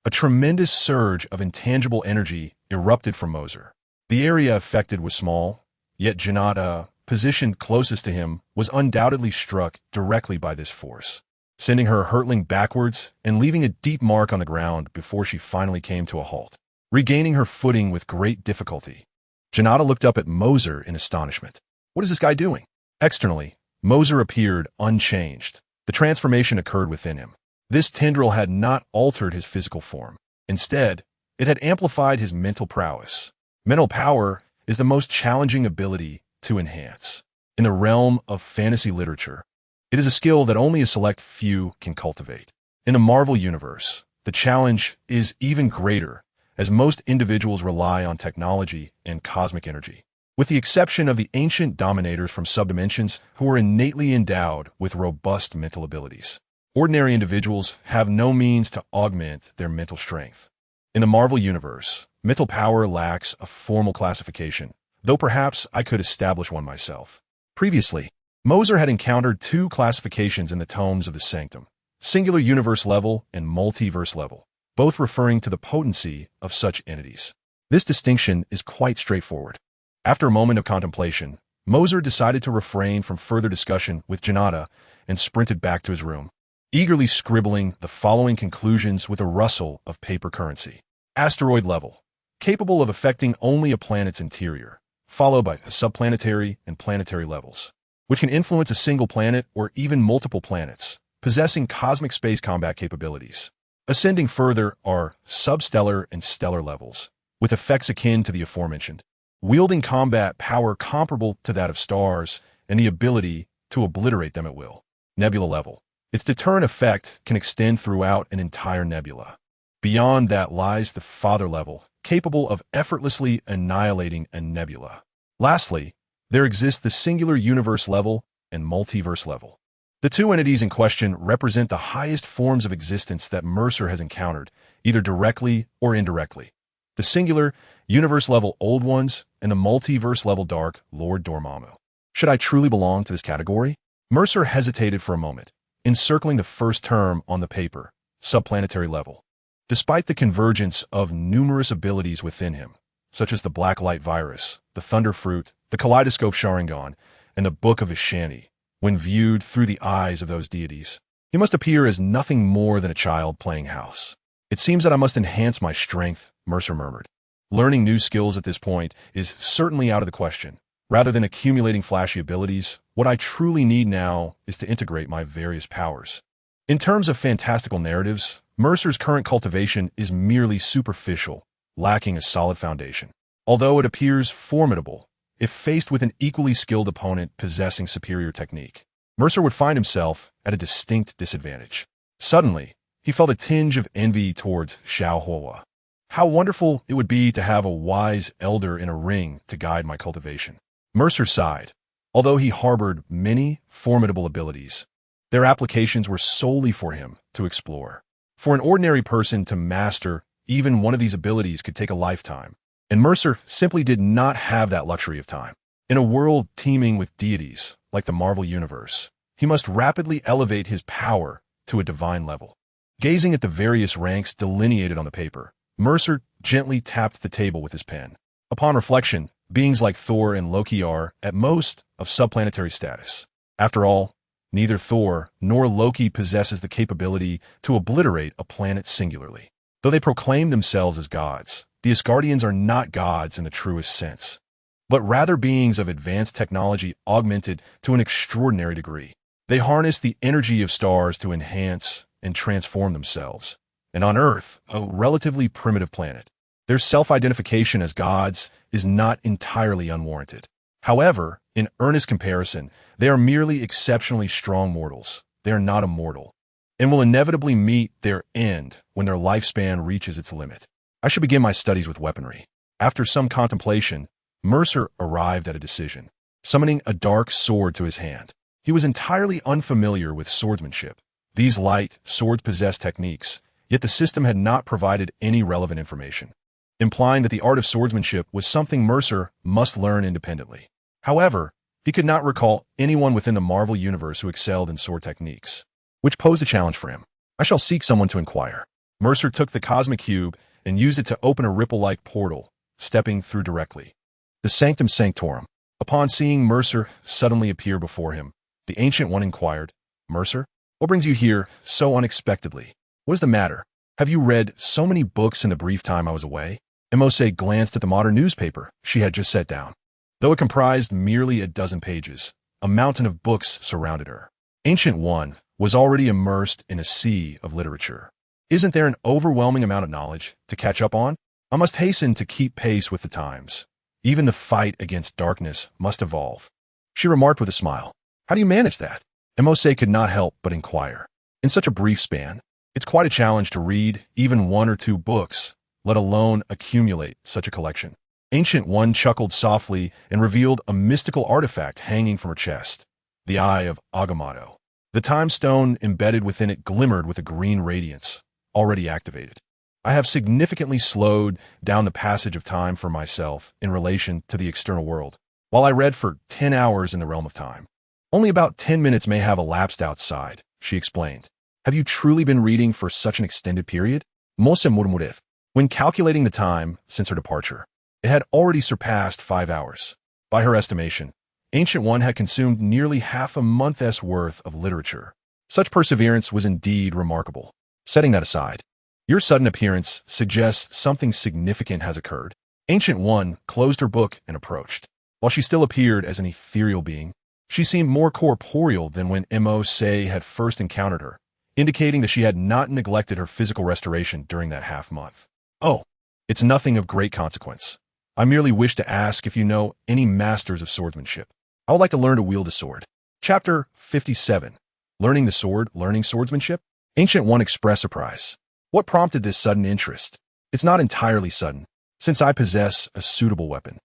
a tremendous surge of intangible energy erupted from Mercer. The area affected was small, yet Ganada, positioned closest to him, was undoubtedly struck directly by this force, sending her hurtling backwards and leaving a deep mark on the ground before she finally came to a halt. Regaining her footing with great difficulty, Ganada looked up at Mercer in astonishment. What is this guy doing? Externally, Mercer appeared unchanged. The transformation occurred within him. This tendril had not altered his physical form. Instead, it had amplified his mental prowess. Mental power is the most challenging ability to enhance. In the realm of fantasy literature, it is a skill that only a select few can cultivate. In the Marvel Universe, the challenge is even greater, as most individuals rely on technology and cosmic energy. With the exception of the ancient dominators from subdimensions who are innately endowed with robust mental abilities, ordinary individuals have no means to augment their mental strength. In the Marvel Universe, mental power lacks a formal classification, though perhaps I could establish one myself. Previously, Mercer had encountered 2 classifications in the tomes of the Sanctum: singular universe level and multiverse level. both referring to the potency of such entities. This distinction is quite straightforward. After a moment of contemplation, Moser decided to refrain from further discussion with Janata and sprinted back to his room, eagerly scribbling the following conclusions with a rustle of paper currency. Asteroid level, capable of affecting only a planet's interior, followed by subplanetary and planetary levels, which can influence a single planet or even multiple planets, possessing cosmic space combat capabilities. Ascending further are substellar and stellar levels, with effects akin to the aforementioned, wielding combat power comparable to that of stars and the ability to obliterate them at will. Nebula level. Its deterrent effect can extend throughout an entire nebula. Beyond that lies the fodder level, capable of effortlessly annihilating a nebula. Lastly, there exists the singular universe level and multiverse level. The two entities in question represent the highest forms of existence that Mercer has encountered, either directly or indirectly. The singular, universe-level Old Ones and the multiverse-level Dark Lord Dormammu. Should I truly belong to this category? Mercer hesitated for a moment, encircling the first term on the paper, subplanetary level. Despite the convergence of numerous abilities within him, such as the Blacklight Virus, the Thunder Fruit, the Kaleidoscope Sharingan, and the Book of Ishani, when viewed through the eyes of those deities, he must appear as nothing more than a child playing house. It seems that I must enhance my strength, Mercer murmured. Learning new skills at this point is certainly out of the question. Rather than accumulating flashy abilities, what I truly need now is to integrate my various powers. In terms of fantastical narratives, Mercer's current cultivation is merely superficial, lacking a solid foundation. Although it appears formidable, if faced with an equally skilled opponent possessing superior technique, Mercer would find himself at a distinct disadvantage. Suddenly, he felt a tinge of envy towards Xiao Hua. How wonderful it would be to have a wise elder in a ring to guide my cultivation. Mercer sighed. Although he harbored many formidable abilities, their applications were solely for him to explore. For an ordinary person to master even one of these abilities could take a lifetime, and Mercer simply did not have that luxury of time. In a world teeming with deities, like the Marvel Universe, he must rapidly elevate his power to a divine level. Gazing at the various ranks delineated on the paper, Mercer gently tapped the table with his pen. Upon reflection, beings like Thor and Loki are, at most, of subplanetary status. After all, neither Thor nor Loki possesses the capability to obliterate a planet singularly. Though they proclaim themselves as gods, the Asgardians are not gods in the truest sense, but rather beings of advanced technology augmented to an extraordinary degree. They harness the energy of stars to enhance and transform themselves. And on Earth, a relatively primitive planet, their self-identification as gods is not entirely unwarranted. However, in earnest comparison, they are merely exceptionally strong mortals. They are not immortal, and will inevitably meet their end when their lifespan reaches its limit. I should begin my studies with weaponry. After some contemplation, Mercer arrived at a decision, summoning a dark sword to his hand. He was entirely unfamiliar with swordsmanship. These light swords possess techniques, yet the system had not provided any relevant information, implying that the art of swordsmanship was something Mercer must learn independently. However, he could not recall anyone within the Marvel Universe who excelled in sword techniques, which posed a challenge for him. I shall seek someone to inquire. Mercer took the cosmic cube and used it to open a ripple-like portal, stepping through directly. The Sanctum Sanctorum. Upon seeing Mercer suddenly appear before him, the Ancient One inquired, "Mercer, what brings you here so unexpectedly? What is the matter? Have you read so many books in the brief time I was away?" Mose glanced at the modern newspaper she had just set down. Though it comprised merely a dozen pages, a mountain of books surrounded her. Ancient One was already immersed in a sea of literature. Isn't there an overwhelming amount of knowledge to catch up on? I must hasten to keep pace with the times. Even the fight against darkness must evolve. She remarked with a smile. How do you manage that? Mose could not help but inquire. In such a brief span, it's quite a challenge to read even one or two books, let alone accumulate such a collection. Ancient One chuckled softly and revealed a mystical artifact hanging from her chest, the Eye of Agamotto. The time stone embedded within it glimmered with a green radiance, already activated. I have significantly slowed down the passage of time for myself in relation to the external world. While I read for 10 hours in the realm of time, only about 10 minutes may have elapsed outside, she explained. Have you truly been reading for such an extended period? Mosa murmureth. When calculating the time since her departure, it had already surpassed 5 hours. By her estimation, Ancient One had consumed nearly half a month's worth of literature. Such perseverance was indeed remarkable. Setting that aside, your sudden appearance suggests something significant has occurred. Ancient One closed her book and approached. While she still appeared as an ethereal being, she seemed more corporeal than when Mose had first encountered her, indicating that she had not neglected her physical restoration during that half-month. Oh, it's nothing of great consequence. I merely wish to ask if you know any masters of swordsmanship. I would like to learn to wield a sword. Chapter 57. Learning the sword, learning swordsmanship? Ancient One expressed surprise. What prompted this sudden interest? It's not entirely sudden, since I possess a suitable weapon.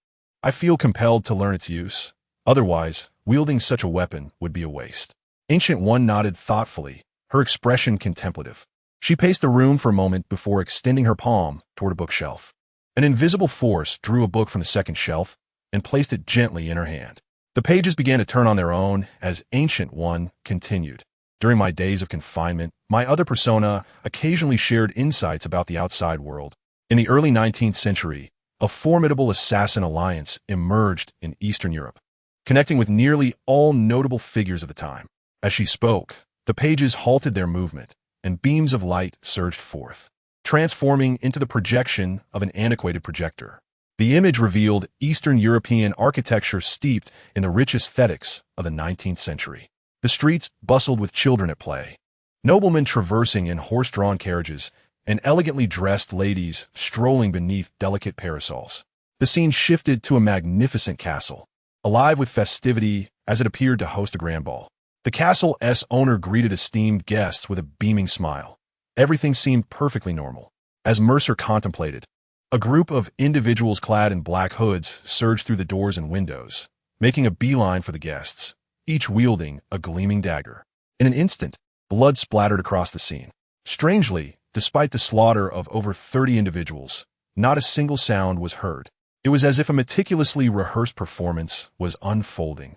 I feel compelled to learn its use. Otherwise, wielding such a weapon would be a waste. Ancient One nodded thoughtfully, her expression contemplative. She paced the room for a moment before extending her palm toward a bookshelf. An invisible force drew a book from the second shelf and placed it gently in her hand. The pages began to turn on their own as Ancient One continued. During my days of confinement, my other persona occasionally shared insights about the outside world. In the early 19th century, a formidable assassin alliance emerged in Eastern Europe, connecting with nearly all notable figures of the time. As she spoke, the pages halted their movement, and beams of light surged forth, transforming into the projection of an antiquated projector. The image revealed Eastern European architecture steeped in the rich aesthetics of the 19th century. The streets bustled with children at play, noblemen traversing in horse-drawn carriages, and elegantly dressed ladies strolling beneath delicate parasols. The scene shifted to a magnificent castle, alive with festivity as it appeared to host a grand ball. The castle's owner greeted esteemed guests with a beaming smile. Everything seemed perfectly normal. As Mercer contemplated, a group of individuals clad in black hoods surged through the doors and windows, making a beeline for the guests, each wielding a gleaming dagger. In an instant, blood splattered across the scene. Strangely, despite the slaughter of over 30 individuals, not a single sound was heard. It was as if a meticulously rehearsed performance was unfolding.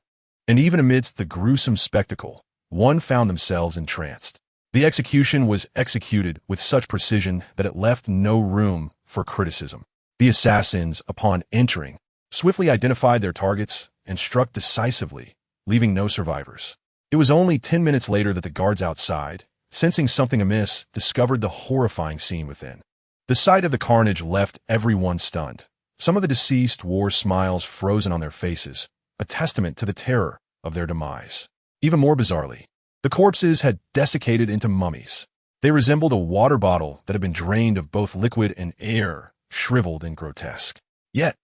And even amidst the gruesome spectacle, one found themselves entranced. The execution was executed with such precision that it left no room for criticism. The assassins, upon entering, swiftly identified their targets and struck decisively, leaving no survivors. It was only 10 minutes later that the guards outside, sensing something amiss, discovered the horrifying scene within. The sight of the carnage left everyone stunned. Some of the deceased wore smiles frozen on their faces, a testament to the terror of their demise. Even more bizarrely, the corpses had desiccated into mummies. They resembled a water bottle that had been drained of both liquid and air, shriveled and grotesque. Yet,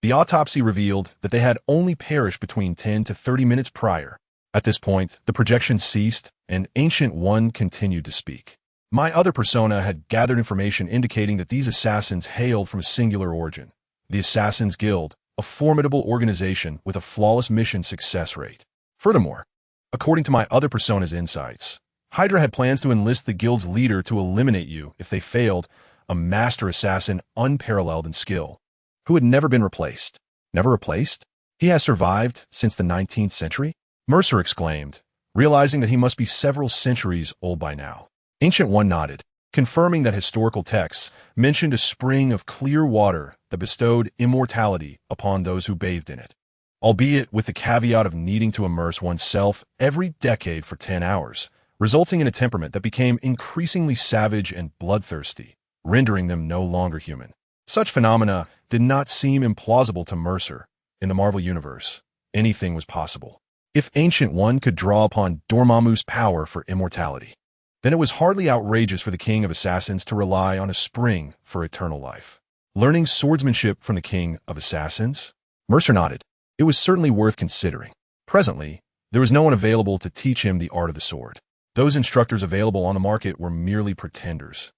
the autopsy revealed that they had only perished between 10 to 30 minutes prior. At this point, the projection ceased, and Ancient One continued to speak. My other persona had gathered information indicating that these assassins hailed from a singular origin, the Assassin's Guild, a formidable organization with a flawless mission success rate. Furthermore, according to my other persona's insights, Hydra had plans to enlist the guild's leader to eliminate you if they failed, a master assassin unparalleled in skill, who had never been replaced. Never replaced? He has survived since the 19th century? Mercer exclaimed, realizing that he must be several centuries old by now. Ancient One nodded, confirming that historical texts mentioned a spring of clear water that bestowed immortality upon those who bathed in it, albeit with the caveat of needing to immerse oneself every decade for 10 hours, resulting in a temperament that became increasingly savage and bloodthirsty, rendering them no longer human. Such phenomena did not seem implausible to Mercer. In the Marvel Universe, anything was possible. If Ancient One could draw upon Dormammu's power for immortality, then it was hardly outrageous for the King of Assassins to rely on a spring for eternal life. Learning swordsmanship from the King of Assassins? Mercer nodded. It was certainly worth considering. Presently, there was no one available to teach him the art of the sword. Those instructors available on the market were merely pretenders,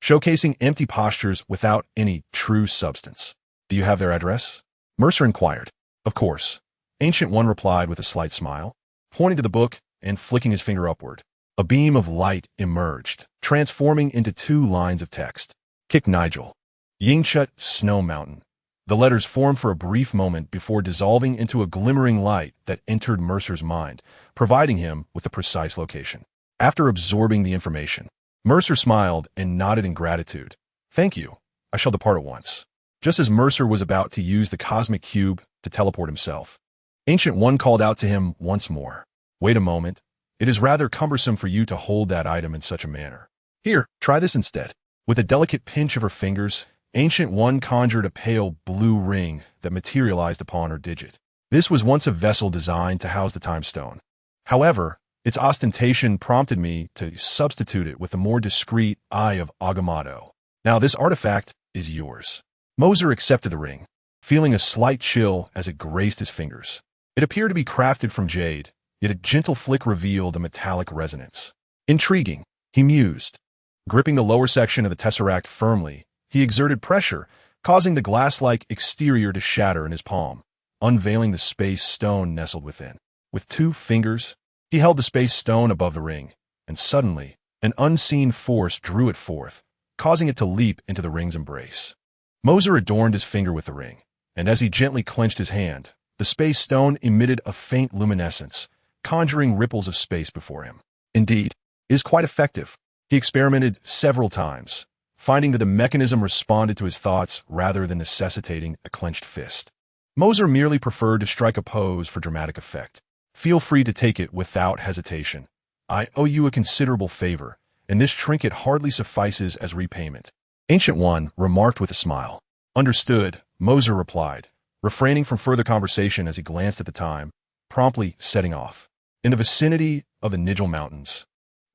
showcasing empty postures without any true substance. Do you have their address? Mercer inquired. Of course. Ancient One replied with a slight smile, pointing to the book and flicking his finger upward. A beam of light emerged, transforming into 2 lines of text. Kick Nigel. Yingchut Snow Mountain. The letters formed for a brief moment before dissolving into a glimmering light that entered Mercer's mind, providing him with a precise location. After absorbing the information, Mercer smiled and nodded in gratitude, Thank you. I shall depart at once. Just as Mercer was about to use the cosmic cube to teleport himself, Ancient One called out to him once more. Wait a moment. It is rather cumbersome for you to hold that item in such a manner. Here, try this instead. With a delicate pinch of her fingers, Ancient One conjured a pale blue ring that materialized upon her digit. This was once a vessel designed to house the time stone. However, its ostentation prompted me to substitute it with a more discreet Eye of Agamotto. Now this artifact is yours. Moser accepted the ring, feeling a slight chill as it grazed his fingers. It appeared to be crafted from jade, yet a gentle flick revealed a metallic resonance. Intriguing, he mused. Gripping the lower section of the tesseract firmly, he exerted pressure, causing the glass-like exterior to shatter in his palm, unveiling the space stone nestled within. With 2 fingers, he held the space stone above the ring, and suddenly, an unseen force drew it forth, causing it to leap into the ring's embrace. Moser adorned his finger with the ring, and as he gently clenched his hand, the space stone emitted a faint luminescence, conjuring ripples of space before him. Indeed, it is quite effective. He experimented several times, finding that the mechanism responded to his thoughts rather than necessitating a clenched fist. Moser merely preferred to strike a pose for dramatic effect. Feel free to take it without hesitation. I owe you a considerable favor, and this trinket hardly suffices as repayment. Ancient One remarked with a smile. Understood, Moser replied, refraining from further conversation as he glanced at the time, promptly setting off. In the vicinity of the Nigel Mountains,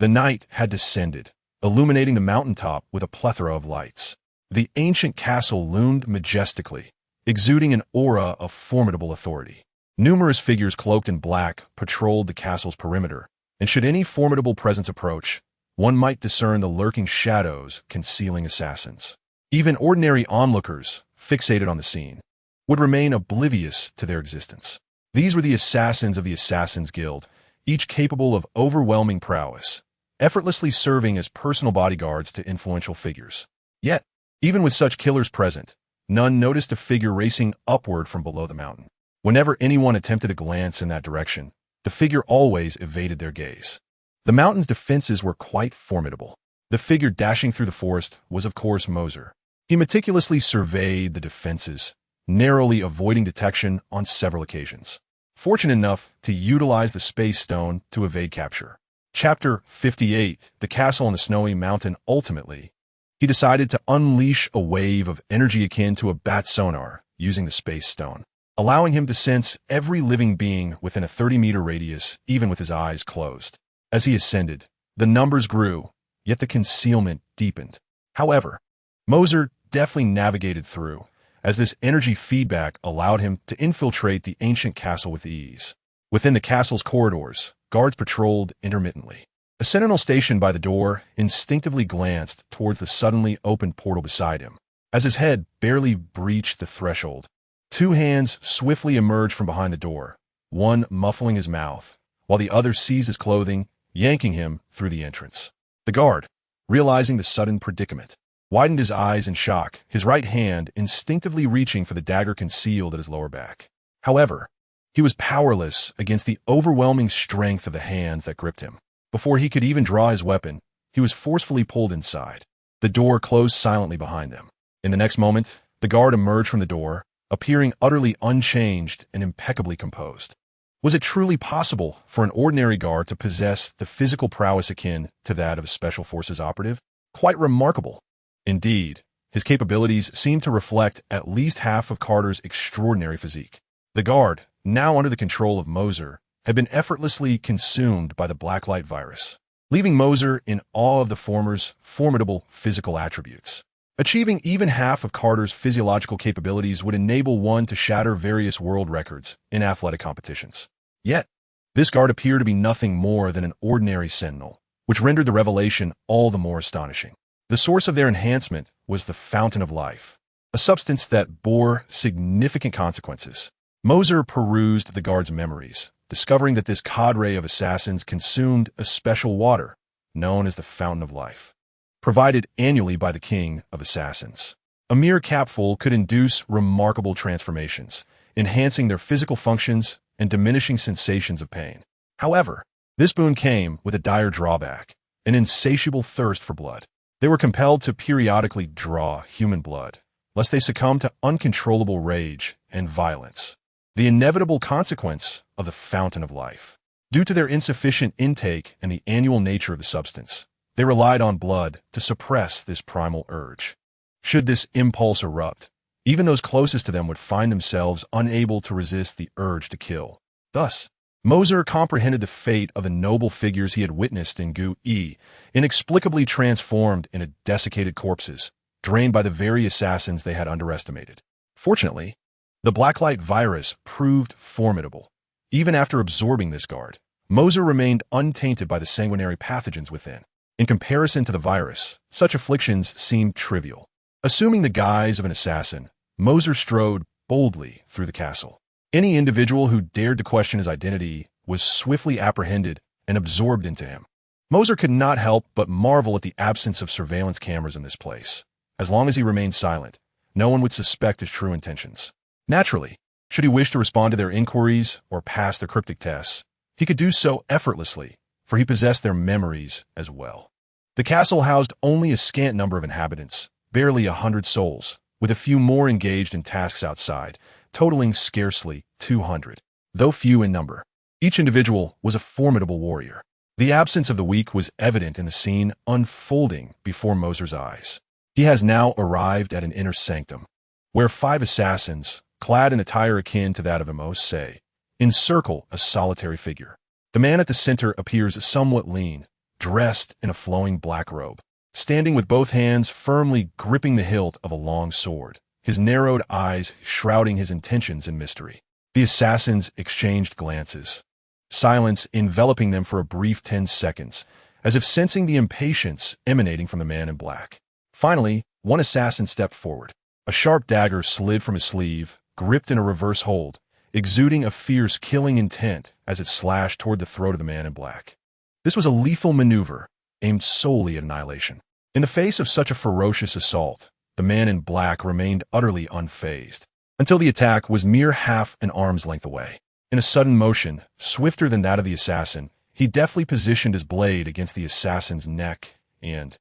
the night had descended, illuminating the mountaintop with a plethora of lights. The ancient castle loomed majestically, exuding an aura of formidable authority. Numerous figures cloaked in black patrolled the castle's perimeter, and should any formidable presence approach, one might discern the lurking shadows concealing assassins. Even ordinary onlookers, fixated on the scene, would remain oblivious to their existence. These were the assassins of the Assassin's Guild, each capable of overwhelming prowess, effortlessly serving as personal bodyguards to influential figures. Yet, even with such killers present, none noticed a figure racing upward from below the mountain. Whenever anyone attempted a glance in that direction, the figure always evaded their gaze. The mountain's defenses were quite formidable. The figure dashing through the forest was, of course, Moser. He meticulously surveyed the defenses, narrowly avoiding detection on several occasions, fortunate enough to utilize the space stone to evade capture. Chapter 58, The Castle on the Snowy Mountain. Ultimately, he decided to unleash a wave of energy akin to a bat sonar using the space stone, allowing him to sense every living being within a 30-meter radius, even with his eyes closed. As he ascended, the numbers grew, yet the concealment deepened. However, Moser deftly navigated through, as this energy feedback allowed him to infiltrate the ancient castle with ease. Within the castle's corridors, guards patrolled intermittently. A sentinel stationed by the door instinctively glanced towards the suddenly opened portal beside him. As his head barely breached the threshold, 2 hands swiftly emerged from behind the door, one muffling his mouth, while the other seized his clothing, yanking him through the entrance. The guard, realizing the sudden predicament, widened his eyes in shock, his right hand instinctively reaching for the dagger concealed at his lower back. However, he was powerless against the overwhelming strength of the hands that gripped him. Before he could even draw his weapon, he was forcefully pulled inside. The door closed silently behind them. In the next moment, the guard emerged from the door, appearing utterly unchanged and impeccably composed. Was it truly possible for an ordinary guard to possess the physical prowess akin to that of a special forces operative? Quite remarkable. Indeed, his capabilities seemed to reflect at least half of Carter's extraordinary physique. The guard, now under the control of Moser, had been effortlessly consumed by the Blacklight Virus, leaving Moser in awe of the former's formidable physical attributes. Achieving even half of Carter's physiological capabilities would enable one to shatter various world records in athletic competitions. Yet, this guard appeared to be nothing more than an ordinary sentinel, which rendered the revelation all the more astonishing. The source of their enhancement was the Fountain of Life, a substance that bore significant consequences. Moser perused the guard's memories, discovering that this cadre of assassins consumed a special water, known as the Fountain of Life, provided annually by the King of Assassins. A mere capful could induce remarkable transformations, enhancing their physical functions and diminishing sensations of pain. However, this boon came with a dire drawback, an insatiable thirst for blood. They were compelled to periodically draw human blood, lest they succumb to uncontrollable rage and violence, the inevitable consequence of the fountain of life. Due to their insufficient intake and the annual nature of the substance, they relied on blood to suppress this primal urge. Should this impulse erupt, even those closest to them would find themselves unable to resist the urge to kill. Thus, Mercer comprehended the fate of the noble figures he had witnessed in Gu-E, inexplicably transformed into desiccated corpses, drained by the very assassins they had underestimated. Fortunately, the Blacklight Virus proved formidable. Even after absorbing this guard, Mercer remained untainted by the sanguinary pathogens within. In comparison to the virus, such afflictions seemed trivial. Assuming the guise of an assassin, Mercer strode boldly through the castle. Any individual who dared to question his identity was swiftly apprehended and absorbed into him. Mercer could not help but marvel at the absence of surveillance cameras in this place. As long as he remained silent, no one would suspect his true intentions. Naturally, should he wish to respond to their inquiries or pass their cryptic tests, he could do so effortlessly, for he possessed their memories as well. The castle housed only a scant number of inhabitants, barely 100 souls, with a few more engaged in tasks outside, totaling scarcely 200. Though few in number, each individual was a formidable warrior. The absence of the weak was evident in the scene unfolding before Mercer's eyes. He has now arrived at an inner sanctum, where 5 assassins, clad in attire akin to that of a Mercer, encircle a solitary figure. The man at the center appears somewhat lean, dressed in a flowing black robe, standing with both hands firmly gripping the hilt of a long sword, his narrowed eyes shrouding his intentions in mystery. The assassins exchanged glances, silence enveloping them for a brief 10 seconds, as if sensing the impatience emanating from the man in black. Finally, one assassin stepped forward. A sharp dagger slid from his sleeve, gripped in a reverse hold, exuding a fierce, killing intent as it slashed toward the throat of the man in black. This was a lethal maneuver, aimed solely at annihilation. In the face of such a ferocious assault, the man in black remained utterly unfazed, until the attack was mere half an arm's length away. In a sudden motion, swifter than that of the assassin, he deftly positioned his blade against the assassin's neck and,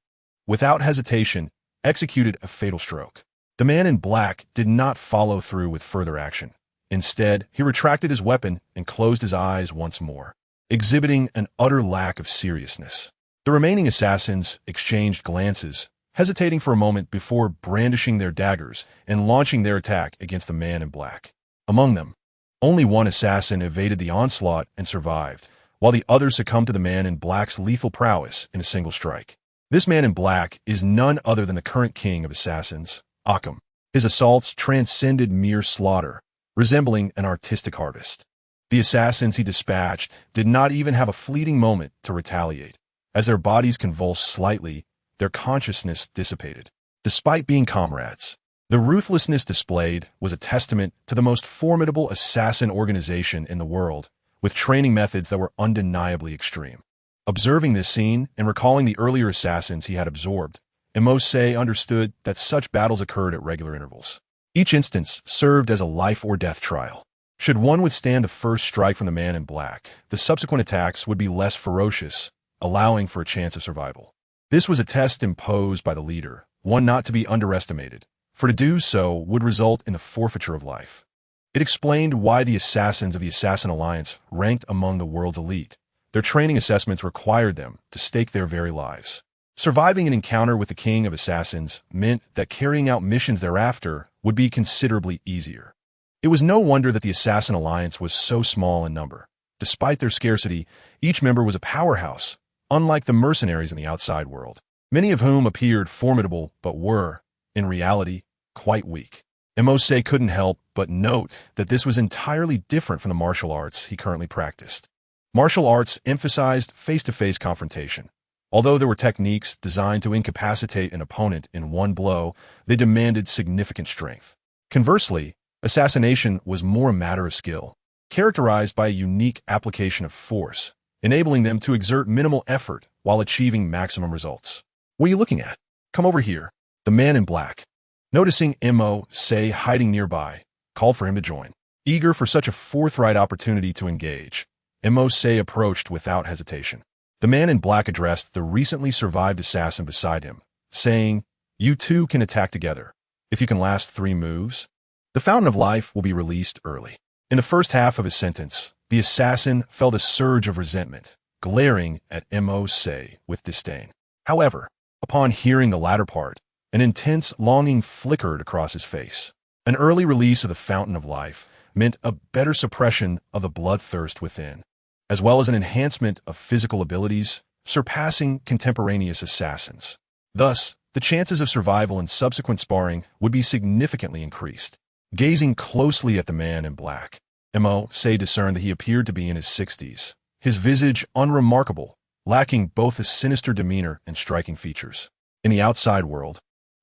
without hesitation, executed a fatal stroke. The man in black did not follow through with further action. Instead, he retracted his weapon and closed his eyes once more, exhibiting an utter lack of seriousness. The remaining assassins exchanged glances, hesitating for a moment before brandishing their daggers and launching their attack against the man in black. Among them, only one assassin evaded the onslaught and survived, while the other succumbed to the man in black's lethal prowess in a single strike. This man in black is none other than the current king of assassins, Occam. His assaults transcended mere slaughter, resembling an artistic harvest. The assassins he dispatched did not even have a fleeting moment to retaliate. As their bodies convulsed slightly, their consciousness dissipated. Despite being comrades, the ruthlessness displayed was a testament to the most formidable assassin organization in the world, with training methods that were undeniably extreme. Observing this scene and recalling the earlier assassins he had absorbed, Mercer understood that such battles occurred at regular intervals. Each instance served as a life-or-death trial. Should one withstand the first strike from the man in black, the subsequent attacks would be less ferocious, allowing for a chance of survival. This was a test imposed by the leader, one not to be underestimated, for to do so would result in the forfeiture of life. It explained why the assassins of the Assassin Alliance ranked among the world's elite. Their training assessments required them to stake their very lives. Surviving an encounter with the King of Assassins meant that carrying out missions thereafter would be considerably easier. It was no wonder that the Assassin Alliance was so small in number. Despite their scarcity, each member was a powerhouse, unlike the mercenaries in the outside world, many of whom appeared formidable but were, in reality, quite weak. Mercer couldn't help but note that this was entirely different from the martial arts he currently practiced. Martial arts emphasized face-to-face confrontation. Although there were techniques designed to incapacitate an opponent in one blow, they demanded significant strength. Conversely, assassination was more a matter of skill, characterized by a unique application of force, enabling them to exert minimal effort while achieving maximum results. What are you looking at? Come over here. The man in black, noticing Mercer hiding nearby, called for him to join. Eager for such a forthright opportunity to engage, Mercer approached without hesitation. The man in black addressed the recently survived assassin beside him, saying, "You two can attack together. If you can last 3 moves, the Fountain of Life will be released early." In the first half of his sentence, the assassin felt a surge of resentment, glaring at Mercer with disdain. However, upon hearing the latter part, an intense longing flickered across his face. An early release of the Fountain of Life meant a better suppression of the bloodthirst within, as well as an enhancement of physical abilities, surpassing contemporaneous assassins. Thus, the chances of survival in subsequent sparring would be significantly increased. Gazing closely at the man in black, Mercer discerned that he appeared to be in his 60s, his visage unremarkable, lacking both a sinister demeanor and striking features. In the outside world,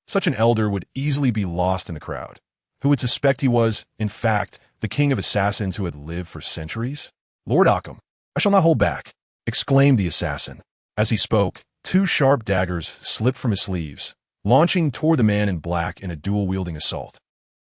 such an elder would easily be lost in the crowd, who would suspect he was, in fact, the king of assassins who had lived for centuries. "Lord Occam, I shall not hold back," exclaimed the assassin. As he spoke, 2 sharp daggers slipped from his sleeves, launching toward the man in black in a dual-wielding assault.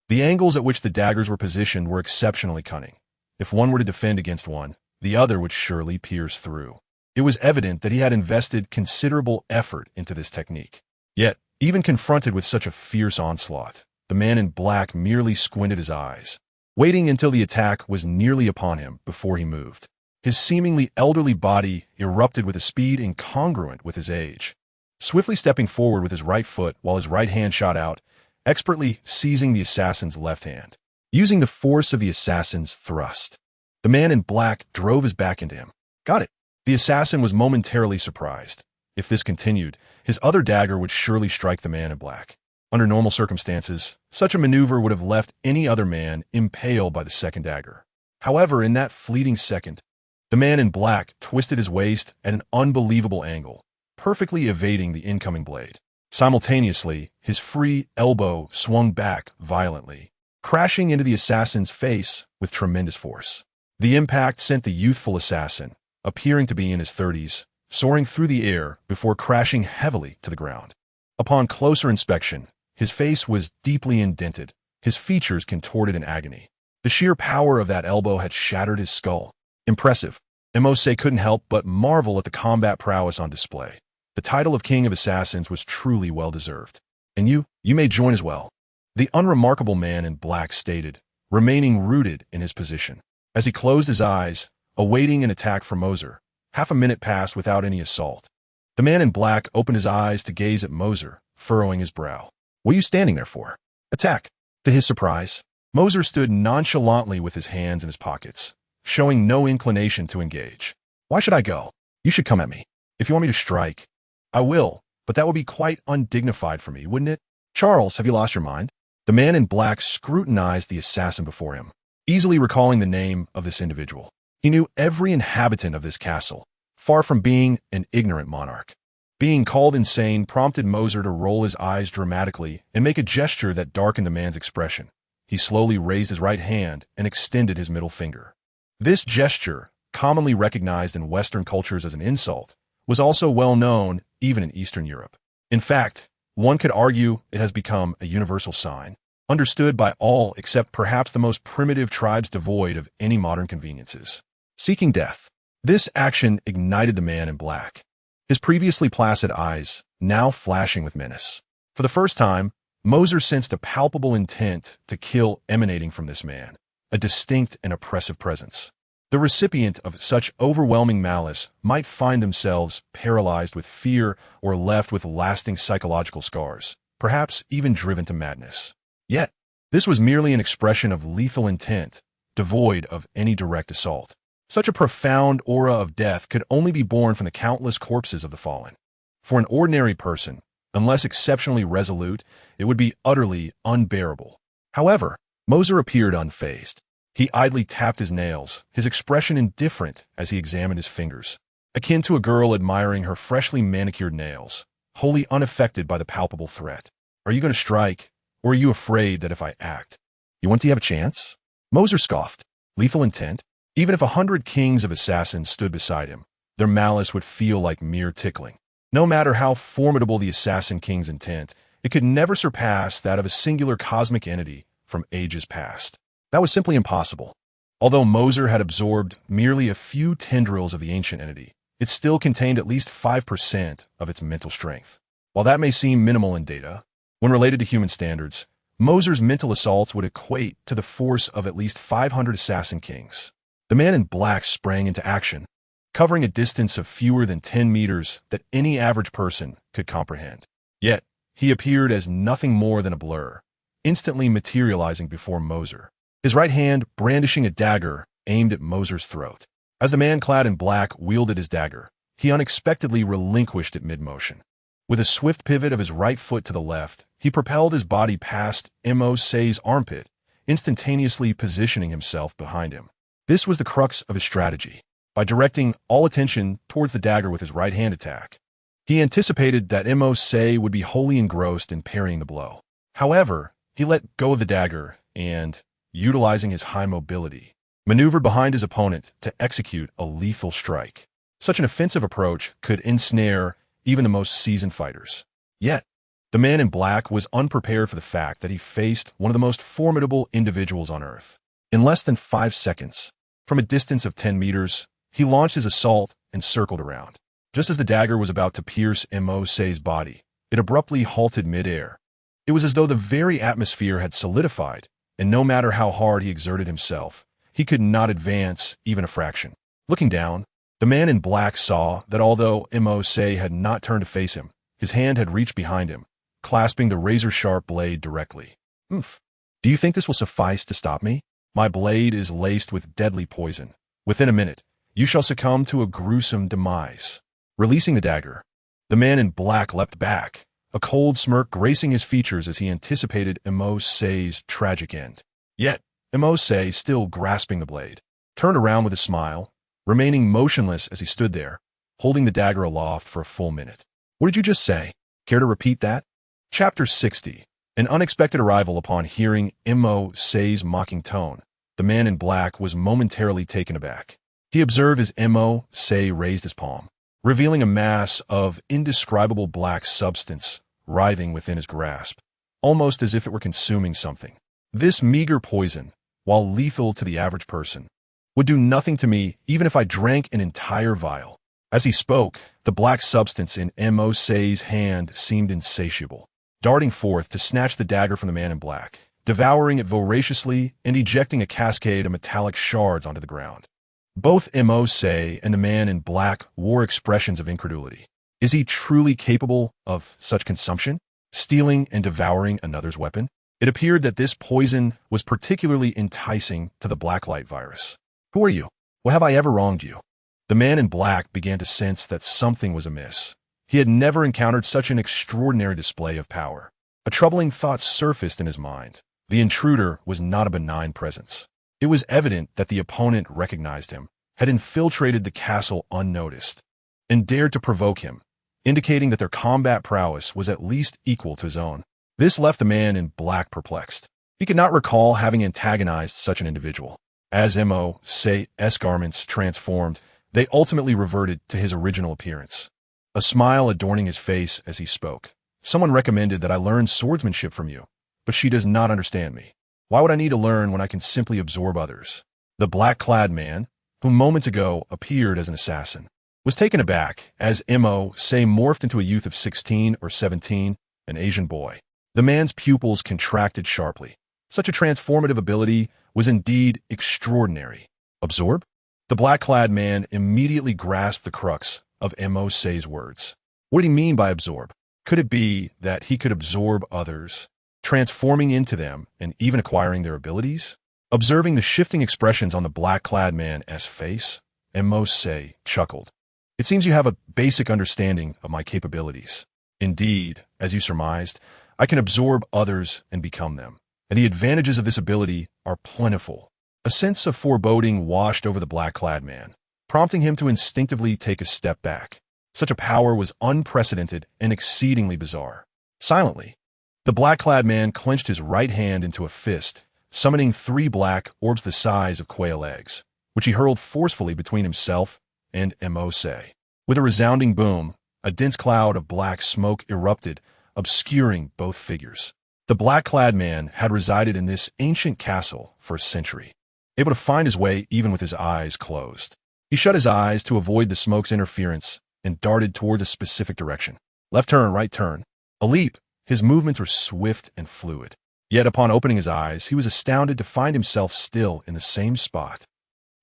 The angles at which the daggers were positioned were exceptionally cunning. If one were to defend against one, the other would surely pierce through. It was evident that he had invested considerable effort into this technique. Yet, even confronted with such a fierce onslaught, the man in black merely squinted his eyes, waiting until the attack was nearly upon him before he moved. His seemingly elderly body erupted with a speed incongruent with his age. Swiftly stepping forward with his right foot while his right hand shot out, expertly seizing the assassin's left hand. Using the force of the assassin's thrust, the man in black drove his back into him. Got it. The assassin was momentarily surprised. If this continued, his other dagger would surely strike the man in black. Under normal circumstances, such a maneuver would have left any other man impaled by the second dagger. However, in that fleeting second, the man in black twisted his waist at an unbelievable angle, perfectly evading the incoming blade. Simultaneously, his free elbow swung back violently, crashing into the assassin's face with tremendous force. The impact sent the youthful assassin, appearing to be in his 30s, soaring through the air before crashing heavily to the ground. Upon closer inspection, his face was deeply indented, his features contorted in agony. The sheer power of that elbow had shattered his skull. Impressive. Mercer couldn't help but marvel at the combat prowess on display. The title of King of Assassins was truly well-deserved. "And you may join as well," the unremarkable man in black stated, remaining rooted in his position. As he closed his eyes, awaiting an attack from Mercer, half a minute passed without any assault. The man in black opened his eyes to gaze at Mercer, furrowing his brow. "What are you standing there for? Attack." To his surprise, Mercer stood nonchalantly with his hands in his pockets, showing no inclination to engage. "Why should I go? You should come at me. If you want me to strike, I will, but that would be quite undignified for me, wouldn't it? Charles, have you lost your mind?" The man in black scrutinized the assassin before him, easily recalling the name of this individual. He knew every inhabitant of this castle, far from being an ignorant monarch. Being called insane prompted Mercer to roll his eyes dramatically and make a gesture that darkened the man's expression. He slowly raised his right hand and extended his middle finger. This gesture, commonly recognized in Western cultures as an insult, was also well known even in Eastern Europe. In fact, one could argue it has become a universal sign, understood by all except perhaps the most primitive tribes devoid of any modern conveniences. Seeking death. This action ignited the man in black, his previously placid eyes now flashing with menace. For the first time, Mercer sensed a palpable intent to kill emanating from this man, a distinct and oppressive presence. The recipient of such overwhelming malice might find themselves paralyzed with fear or left with lasting psychological scars, perhaps even driven to madness. Yet, this was merely an expression of lethal intent, devoid of any direct assault. Such a profound aura of death could only be born from the countless corpses of the fallen. For an ordinary person, unless exceptionally resolute, it would be utterly unbearable. However, Mercer appeared unfazed. He idly tapped his nails, his expression indifferent as he examined his fingers, akin to a girl admiring her freshly manicured nails, wholly unaffected by the palpable threat. "Are you going to strike, or are you afraid that if I act, you want to have a chance?" Mercer scoffed. Lethal intent? Even if 100 kings of assassins stood beside him, their malice would feel like mere tickling. No matter how formidable the assassin king's intent, it could never surpass that of a singular cosmic entity from ages past. That was simply impossible. Although Mercer had absorbed merely a few tendrils of the ancient entity, it still contained at least 5% of its mental strength. While that may seem minimal in data, when related to human standards, Moser's mental assaults would equate to the force of at least 500 assassin kings. The man in black sprang into action, covering a distance of fewer than 10 meters that any average person could comprehend. Yet, he appeared as nothing more than a blur, instantly materializing before Moser, his right hand brandishing a dagger aimed at Moser's throat. As the man clad in black wielded his dagger, he unexpectedly relinquished it mid-motion. With a swift pivot of his right foot to the left, he propelled his body past Moser's armpit, instantaneously positioning himself behind him. This was the crux of his strategy. By directing all attention towards the dagger with his right-hand attack, he anticipated that Moser would be wholly engrossed in parrying the blow. However, he let go of the dagger and, utilizing his high mobility, maneuvered behind his opponent to execute a lethal strike. Such an offensive approach could ensnare even the most seasoned fighters. Yet, the man in black was unprepared for the fact that he faced one of the most formidable individuals on Earth. In less than 5 seconds, from a distance of 10 meters, he launched his assault and circled around. Just as the dagger was about to pierce Moser's body, it abruptly halted midair. It was as though the very atmosphere had solidified, and no matter how hard he exerted himself, he could not advance even a fraction. Looking down, the man in black saw that although Moser had not turned to face him, his hand had reached behind him, clasping the razor-sharp blade directly. "Oof. Do you think this will suffice to stop me? My blade is laced with deadly poison. Within a minute, you shall succumb to a gruesome demise." Releasing the dagger, the man in black leapt back, a cold smirk gracing his features as he anticipated Moser's tragic end. Yet, Moser, still grasping the blade, turned around with a smile, remaining motionless as he stood there, holding the dagger aloft for a full minute. "What did you just say? Care to repeat that?" Chapter 60. An unexpected arrival. Upon hearing Moser's mocking tone, the man in black was momentarily taken aback. He observed as Moser raised his palm, revealing a mass of indescribable black substance writhing within his grasp, almost as if it were consuming something. This meager poison, while lethal to the average person, would do nothing to me even if I drank an entire vial. As he spoke, the black substance in Moser's hand seemed insatiable, darting forth to snatch the dagger from the man in black, devouring it voraciously and ejecting a cascade of metallic shards onto the ground. Both Moser and the man in black wore expressions of incredulity. Is he truly capable of such consumption, stealing and devouring another's weapon? It appeared that this poison was particularly enticing to the Blacklight Virus. "Who are you? Well, have I ever wronged you?" The man in black began to sense that something was amiss. He had never encountered such an extraordinary display of power. A troubling thought surfaced in his mind. The intruder was not a benign presence. It was evident that the opponent recognized him, had infiltrated the castle unnoticed, and dared to provoke him, indicating that their combat prowess was at least equal to his own. This left the man in black perplexed. He could not recall having antagonized such an individual. As Moser's garments transformed, they ultimately reverted to his original appearance, a smile adorning his face as he spoke. "Someone recommended that I learn swordsmanship from you, but she does not understand me. Why would I need to learn when I can simply absorb others?" The black-clad man, who moments ago appeared as an assassin, was taken aback as Moser morphed into a youth of 16 or 17, an Asian boy. The man's pupils contracted sharply. Such a transformative ability was indeed extraordinary. "Absorb?" The black-clad man immediately grasped the crux of Moser's words. What did he mean by absorb? Could it be that he could absorb others, transforming into them and even acquiring their abilities? Observing the shifting expressions on the black-clad man's face, Moser chuckled. "It seems you have a basic understanding of my capabilities. Indeed, as you surmised, I can absorb others and become them, and the advantages of this ability are plentiful." A sense of foreboding washed over the black-clad man, prompting him to instinctively take a step back. Such a power was unprecedented and exceedingly bizarre. Silently, the black-clad man clenched his right hand into a fist, summoning 3 black orbs the size of quail eggs, which he hurled forcefully between himself and Moser. With a resounding boom, a dense cloud of black smoke erupted, obscuring both figures. The black-clad man had resided in this ancient castle for a century, able to find his way even with his eyes closed. He shut his eyes to avoid the smoke's interference and darted towards a specific direction. Left turn, right turn. A leap. His movements were swift and fluid. Yet upon opening his eyes, he was astounded to find himself still in the same spot.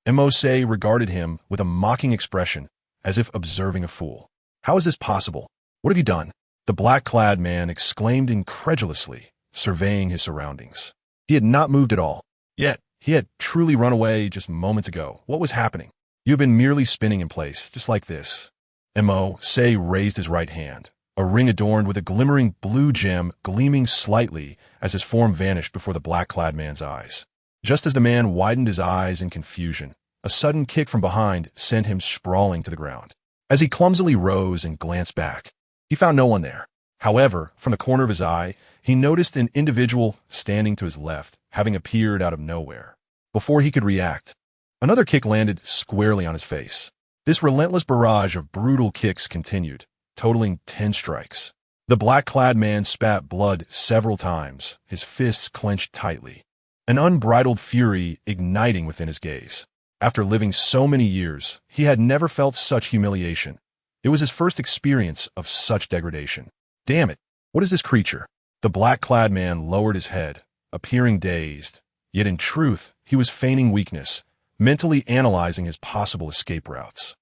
Mose regarded him with a mocking expression, as if observing a fool. How is this possible? What have you done? The black-clad man exclaimed incredulously, surveying his surroundings. He had not moved at all. Yet, he had truly run away just moments ago. What was happening? You have been merely spinning in place, just like this. Mose raised his right hand, a ring adorned with a glimmering blue gem gleaming slightly as his form vanished before the black-clad man's eyes. Just as the man widened his eyes in confusion, a sudden kick from behind sent him sprawling to the ground. As he clumsily rose and glanced back, he found no one there. However, from the corner of his eye, he noticed an individual standing to his left, having appeared out of nowhere. Before he could react, another kick landed squarely on his face. This relentless barrage of brutal kicks continued, totaling 10 strikes. The black-clad man spat blood several times, his fists clenched tightly, an unbridled fury igniting within his gaze. After living so many years, he had never felt such humiliation. It was his first experience of such degradation. Damn it! What is this creature? The black-clad man lowered his head, appearing dazed. Yet in truth, he was feigning weakness, mentally analyzing his possible escape routes.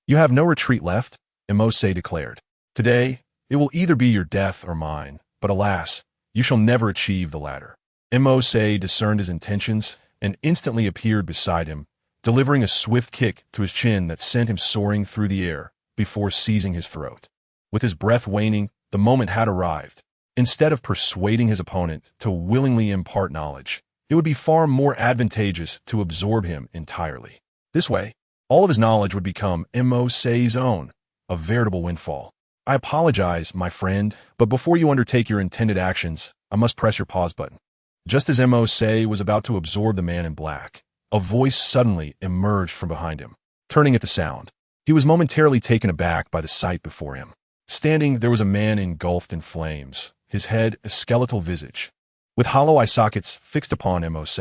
You have no retreat left, Mose declared. Today, it will either be your death or mine, but alas, you shall never achieve the latter. Mose discerned his intentions and instantly appeared beside him, delivering a swift kick to his chin that sent him soaring through the air before seizing his throat. With his breath waning, the moment had arrived. Instead of persuading his opponent to willingly impart knowledge, it would be far more advantageous to absorb him entirely. This way, all of his knowledge would become Mose's own, a veritable windfall. I apologize, my friend, but before you undertake your intended actions, I must press your pause button. Just as Mose was about to absorb the man in black, a voice suddenly emerged from behind him. Turning at the sound, he was momentarily taken aback by the sight before him. Standing, there was a man engulfed in flames, his head a skeletal visage, with hollow eye sockets fixed upon Mose.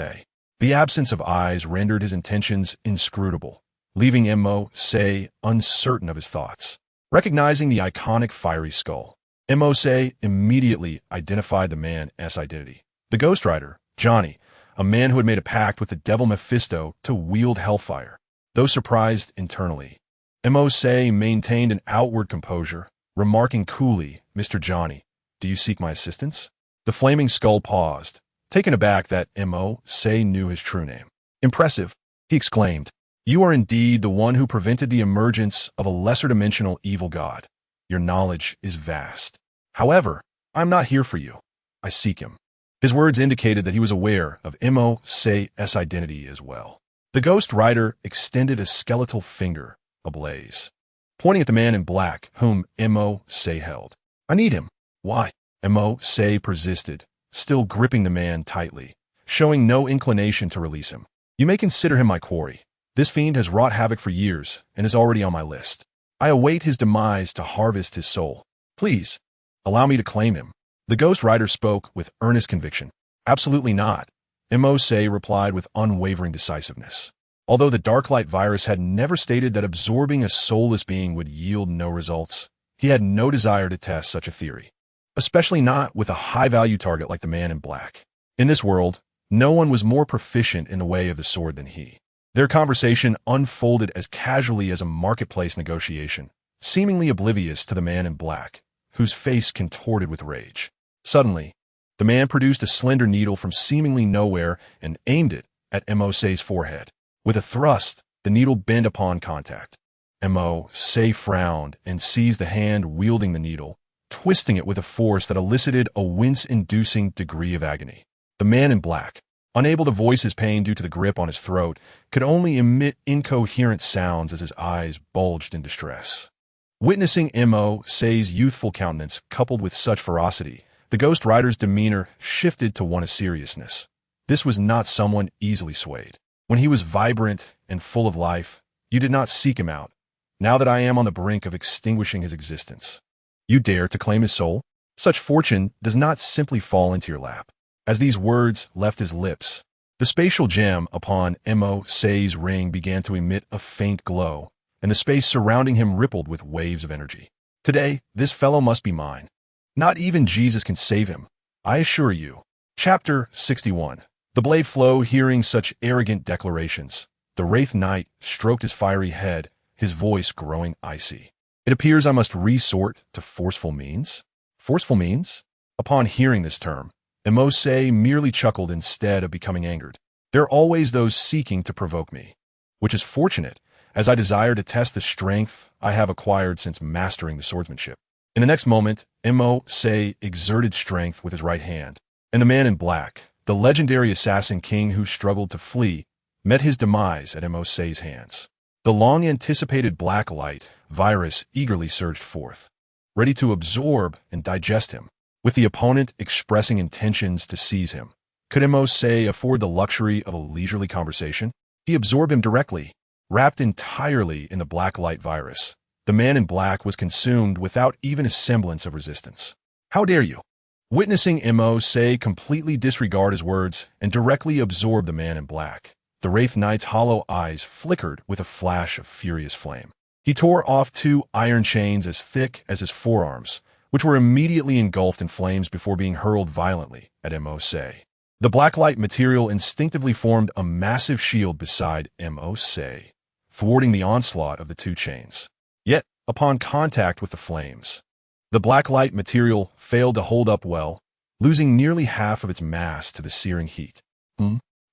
The absence of eyes rendered his intentions inscrutable, leaving Mose uncertain of his thoughts. Recognizing the iconic fiery skull, Mose immediately identified the man's identity. The Ghost Rider, Johnny, a man who had made a pact with the devil Mephisto to wield hellfire. Though surprised internally, Mose maintained an outward composure, remarking coolly, "Mr. Johnny, do you seek my assistance?" The flaming skull paused, taken aback that Mose knew his true name. "Impressive," he exclaimed. "You are indeed the one who prevented the emergence of a lesser-dimensional evil god. Your knowledge is vast. However, I am not here for you. I seek him." His words indicated that he was aware of Mose's identity as well. The Ghost Rider extended a skeletal finger, ablaze, pointing at the man in black whom Mose held. "I need him." "Why?" Mose persisted, still gripping the man tightly, showing no inclination to release him. "You may consider him my quarry. This fiend has wrought havoc for years and is already on my list. I await his demise to harvest his soul. Please, allow me to claim him." The Ghost Rider spoke with earnest conviction. "Absolutely not," Mose replied with unwavering decisiveness. Although the Blacklight Virus had never stated that absorbing a soulless being would yield no results, he had no desire to test such a theory, especially not with a high-value target like the man in black. In this world, no one was more proficient in the way of the sword than he. Their conversation unfolded as casually as a marketplace negotiation, seemingly oblivious to the man in black, whose face contorted with rage. Suddenly, the man produced a slender needle from seemingly nowhere and aimed it at Mose's forehead. With a thrust, the needle bent upon contact. Mose frowned and seized the hand wielding the needle, twisting it with a force that elicited a wince-inducing degree of agony. The man in black, unable to voice his pain due to the grip on his throat, could only emit incoherent sounds as his eyes bulged in distress. Witnessing Mose's youthful countenance coupled with such ferocity, the Ghost Rider's demeanor shifted to one of seriousness. This was not someone easily swayed. When he was vibrant and full of life, you did not seek him out. Now that I am on the brink of extinguishing his existence, you dare to claim his soul? Such fortune does not simply fall into your lap. As these words left his lips, the spatial gem upon Mose's ring began to emit a faint glow, and the space surrounding him rippled with waves of energy. Today, this fellow must be mine. Not even Jesus can save him, I assure you. Chapter 61. The blade flow, hearing such arrogant declarations. The Wraith Knight stroked his fiery head, his voice growing icy. It appears I must resort to forceful means? Forceful means? Upon hearing this term, Mercer merely chuckled instead of becoming angered. There are always those seeking to provoke me, which is fortunate, as I desire to test the strength I have acquired since mastering the swordsmanship. In the next moment, Mercer exerted strength with his right hand, and the man in black, the legendary assassin king who struggled to flee, met his demise at Mercer's hands. The long-anticipated Blacklight Virus eagerly surged forth, ready to absorb and digest him, with the opponent expressing intentions to seize him. Could Mercer afford the luxury of a leisurely conversation? He absorbed him directly, wrapped entirely in the Blacklight Virus. The man in black was consumed without even a semblance of resistance. How dare you? Witnessing Mercer completely disregard his words and directly absorb the man in black, the Wraith Knight's hollow eyes flickered with a flash of furious flame. He tore off 2 iron chains as thick as his forearms, which were immediately engulfed in flames before being hurled violently at Mercer. The blacklight material instinctively formed a massive shield beside Mercer, thwarting the onslaught of the 2 chains. Yet, upon contact with the flames, the blacklight material failed to hold up well, losing nearly half of its mass to the searing heat.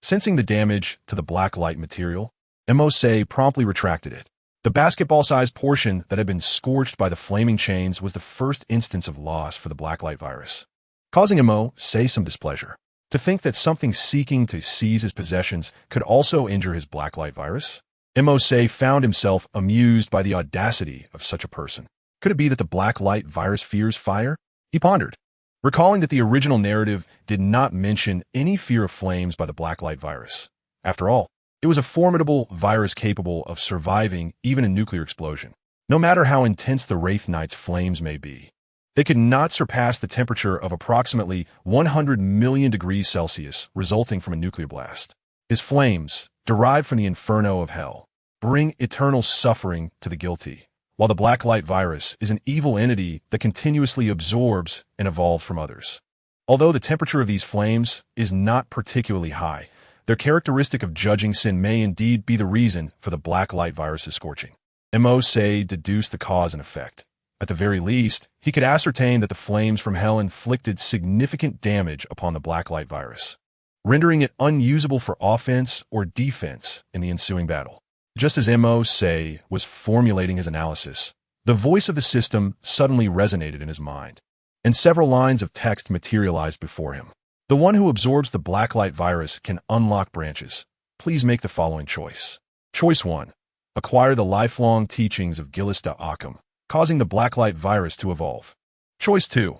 Sensing the damage to the blacklight material, Mercer promptly retracted it. The basketball-sized portion that had been scorched by the flaming chains was the first instance of loss for the Blacklight Virus, causing Mercer some displeasure. To think that something seeking to seize his possessions could also injure his Blacklight Virus? Mercer found himself amused by the audacity of such a person. Could it be that the Blacklight Virus fears fire? He pondered, recalling that the original narrative did not mention any fear of flames by the Blacklight Virus. After all, it was a formidable virus capable of surviving even a nuclear explosion. No matter how intense the Wraith Knight's flames may be, they could not surpass the temperature of approximately 100 million degrees Celsius resulting from a nuclear blast. His flames, derived from the inferno of hell, bring eternal suffering to the guilty, while the Blacklight Virus is an evil entity that continuously absorbs and evolves from others. Although the temperature of these flames is not particularly high, their characteristic of judging sin may indeed be the reason for the Blacklight Virus's scorching. Mercer deduced the cause and effect. At the very least, he could ascertain that the flames from hell inflicted significant damage upon the Blacklight Virus, rendering it unusable for offense or defense in the ensuing battle. Just as Mercer was formulating his analysis, the voice of the system suddenly resonated in his mind, and several lines of text materialized before him. The one who absorbs the Blacklight Virus can unlock branches. Please make the following choice. Choice 1. Acquire the lifelong teachings of Gillis da Occam, causing the Blacklight Virus to evolve. Choice 2.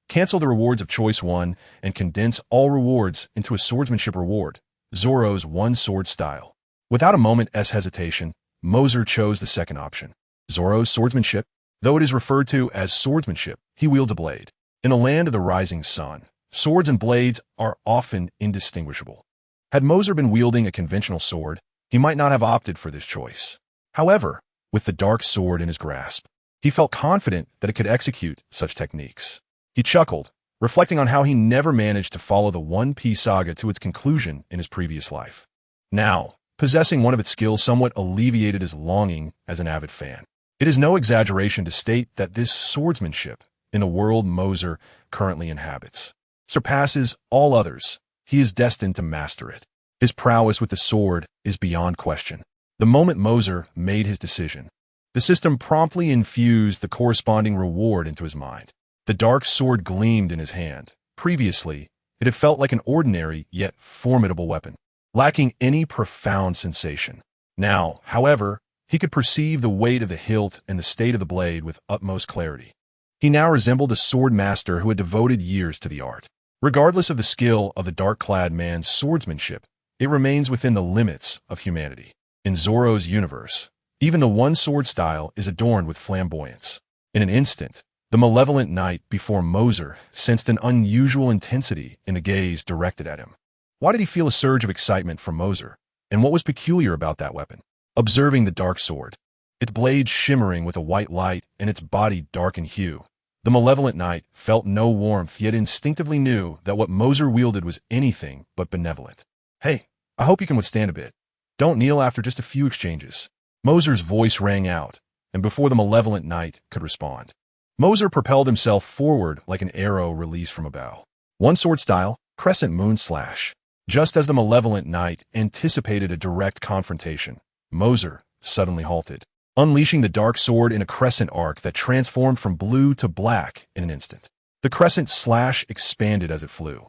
Cancel the rewards of Choice 1 and condense all rewards into a swordsmanship reward, Zoro's one-sword style. Without a moment's hesitation, Mercer chose the second option. Zoro's swordsmanship. Though it is referred to as swordsmanship, he wields a blade. In the land of the rising sun, swords and blades are often indistinguishable. Had Mercer been wielding a conventional sword, he might not have opted for this choice. However, with the dark sword in his grasp, he felt confident that it could execute such techniques. He chuckled, reflecting on how he never managed to follow the One Piece saga to its conclusion in his previous life. Now, possessing one of its skills somewhat alleviated his longing as an avid fan. It is no exaggeration to state that this swordsmanship, in the world Mercer currently inhabits, surpasses all others. He is destined to master it. His prowess with the sword is beyond question. The moment Mercer made his decision, the system promptly infused the corresponding reward into his mind. The dark sword gleamed in his hand. Previously, it had felt like an ordinary yet formidable weapon, lacking any profound sensation. Now, however, he could perceive the weight of the hilt and the state of the blade with utmost clarity. He now resembled a sword master who had devoted years to the art. Regardless of the skill of the dark-clad man's swordsmanship, it remains within the limits of humanity. In Zoro's universe, even the one-sword style is adorned with flamboyance. In an instant, the malevolent knight before Mercer sensed an unusual intensity in the gaze directed at him. Why did he feel a surge of excitement from Mercer, and what was peculiar about that weapon? Observing the dark sword, its blade shimmering with a white light and its body dark in hue. The malevolent knight felt no warmth, yet instinctively knew that what Mercer wielded was anything but benevolent. "Hey, I hope you can withstand a bit. Don't kneel after just a few exchanges." Mercer's voice rang out, and before the malevolent knight could respond, Mercer propelled himself forward like an arrow released from a bow. One sword style, crescent moon slash. Just as the malevolent knight anticipated a direct confrontation, Mercer suddenly halted, unleashing the dark sword in a crescent arc that transformed from blue to black in an instant. The crescent slash expanded as it flew,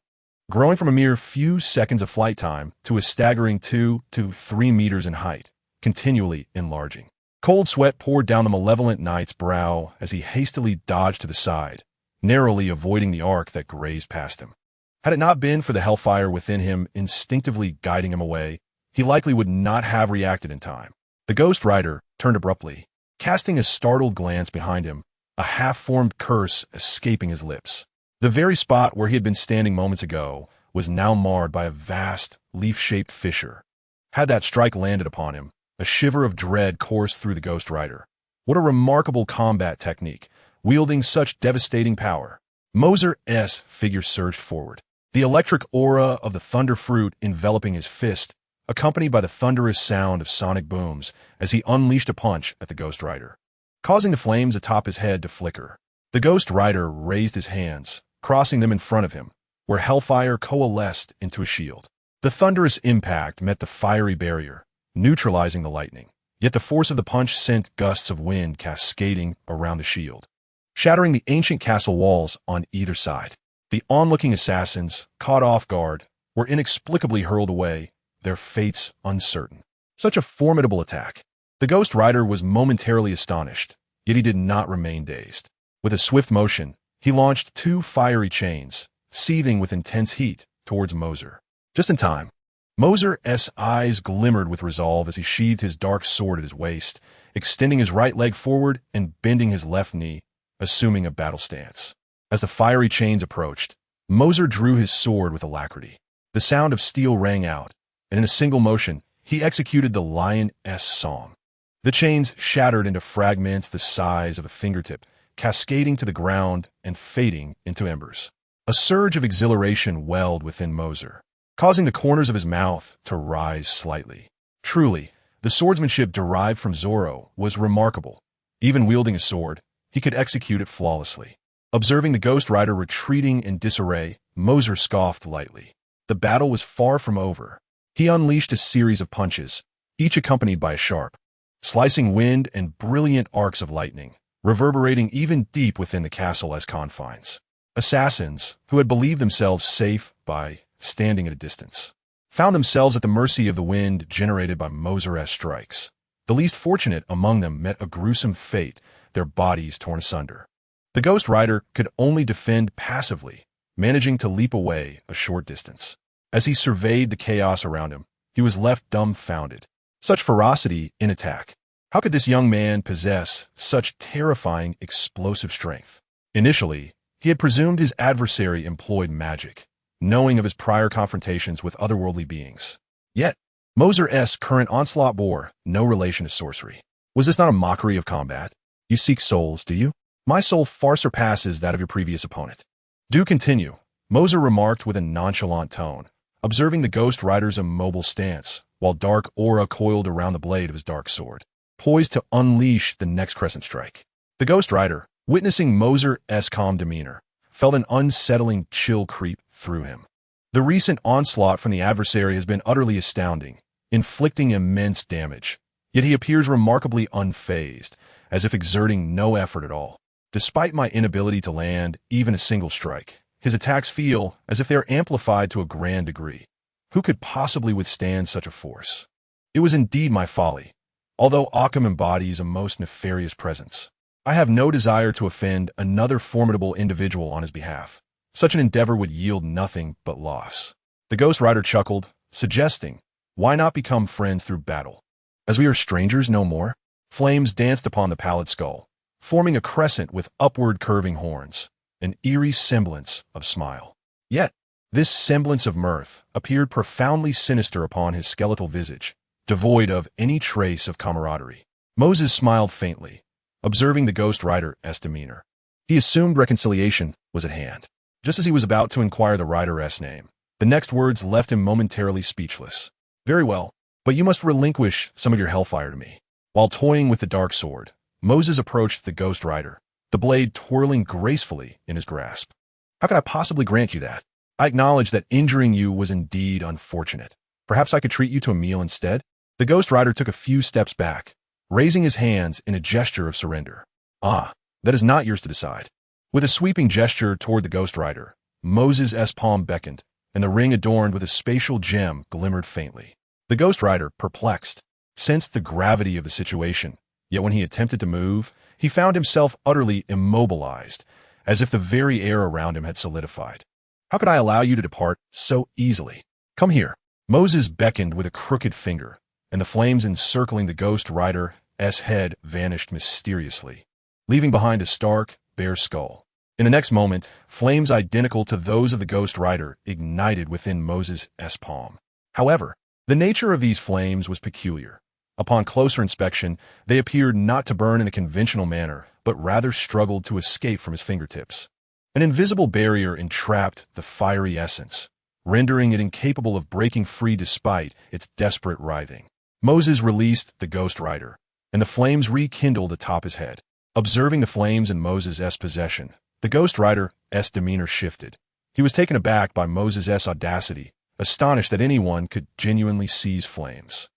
growing from a mere few seconds of flight time to a staggering 2 to 3 meters in height, continually enlarging. Cold sweat poured down the malevolent knight's brow as he hastily dodged to the side, narrowly avoiding the arc that grazed past him. Had it not been for the hellfire within him instinctively guiding him away, he likely would not have reacted in time. The Ghost Rider turned abruptly, casting a startled glance behind him, a half-formed curse escaping his lips. The very spot where he had been standing moments ago was now marred by a vast, leaf-shaped fissure. Had that strike landed upon him, a shiver of dread coursed through the Ghost Rider. What a remarkable combat technique, wielding such devastating power. Mercer's figure surged forward, the electric aura of the thunder fruit enveloping his fist, accompanied by the thunderous sound of sonic booms as he unleashed a punch at the Ghost Rider, causing the flames atop his head to flicker. The Ghost Rider raised his hands, crossing them in front of him, where hellfire coalesced into a shield. The thunderous impact met the fiery barrier, neutralizing the lightning, yet the force of the punch sent gusts of wind cascading around the shield, shattering the ancient castle walls on either side. The onlooking assassins, caught off guard, were inexplicably hurled away, their fates uncertain. Such a formidable attack. The Ghost Rider was momentarily astonished, yet he did not remain dazed. With a swift motion, he launched 2 fiery chains, seething with intense heat, towards Mercer. Just in time, Mercer's eyes glimmered with resolve as he sheathed his dark sword at his waist, extending his right leg forward and bending his left knee, assuming a battle stance. As the fiery chains approached, Mercer drew his sword with alacrity. The sound of steel rang out, and in a single motion, he executed the lion's song. The chains shattered into fragments the size of a fingertip, cascading to the ground and fading into embers. A surge of exhilaration welled within Mercer, causing the corners of his mouth to rise slightly. Truly, the swordsmanship derived from Zorro was remarkable. Even wielding a sword, he could execute it flawlessly. Observing the Ghost Rider retreating in disarray, Mercer scoffed lightly. The battle was far from over. He unleashed a series of punches, each accompanied by a sharp, slicing wind and brilliant arcs of lightning, reverberating even deep within the castle's confines. Assassins, who had believed themselves safe by standing at a distance, found themselves at the mercy of the wind generated by Mercer's strikes. The least fortunate among them met a gruesome fate, their bodies torn asunder. The Ghost Rider could only defend passively, managing to leap away a short distance. As he surveyed the chaos around him, he was left dumbfounded. Such ferocity in attack. How could this young man possess such terrifying, explosive strength? Initially, he had presumed his adversary employed magic, knowing of his prior confrontations with otherworldly beings. Yet, Mercer's current onslaught bore no relation to sorcery. Was this not a mockery of combat? You seek souls, do you? My soul far surpasses that of your previous opponent. Do continue, Mercer remarked with a nonchalant tone, observing the Ghost Rider's immobile stance, while dark aura coiled around the blade of his dark sword, poised to unleash the next crescent strike. The Ghost Rider, witnessing Mercer's calm demeanor, felt an unsettling chill creep through him. The recent onslaught from the adversary has been utterly astounding, inflicting immense damage, yet he appears remarkably unfazed, as if exerting no effort at all. Despite my inability to land even a single strike, his attacks feel as if they are amplified to a grand degree. Who could possibly withstand such a force? It was indeed my folly. Although Occam embodies a most nefarious presence, I have no desire to offend another formidable individual on his behalf. Such an endeavor would yield nothing but loss. The Ghost Rider chuckled, suggesting, why not become friends through battle? As we are strangers no more? Flames danced upon the pallid skull, forming a crescent with upward curving horns, an eerie semblance of smile. Yet, this semblance of mirth appeared profoundly sinister upon his skeletal visage, devoid of any trace of camaraderie. Moses smiled faintly, observing the Ghost Rider's demeanor. He assumed reconciliation was at hand. Just as he was about to inquire the rider's name, the next words left him momentarily speechless. Very well, but you must relinquish some of your hellfire to me. While toying with the dark sword, Moses approached the Ghost Rider, the blade twirling gracefully in his grasp. How could I possibly grant you that? I acknowledge that injuring you was indeed unfortunate. Perhaps I could treat you to a meal instead? The Ghost Rider took a few steps back, raising his hands in a gesture of surrender. Ah, that is not yours to decide. With a sweeping gesture toward the Ghost Rider, Moses' palm beckoned, and the ring adorned with a spatial gem glimmered faintly. The Ghost Rider, perplexed, sensed the gravity of the situation, yet when he attempted to move, he found himself utterly immobilized, as if the very air around him had solidified. How could I allow you to depart so easily? Come here. Moses beckoned with a crooked finger, and the flames encircling the Ghost Rider's head vanished mysteriously, leaving behind a stark, bare skull. In the next moment, flames identical to those of the Ghost Rider ignited within Moses' palm. However, the nature of these flames was peculiar. Upon closer inspection, they appeared not to burn in a conventional manner, but rather struggled to escape from his fingertips. An invisible barrier entrapped the fiery essence, rendering it incapable of breaking free despite its desperate writhing. Moses released the Ghost Rider, and the flames rekindled atop his head. Observing the flames in Moses' possession, the Ghost Rider's demeanor shifted. He was taken aback by Moses' audacity, astonished that anyone could genuinely seize flames.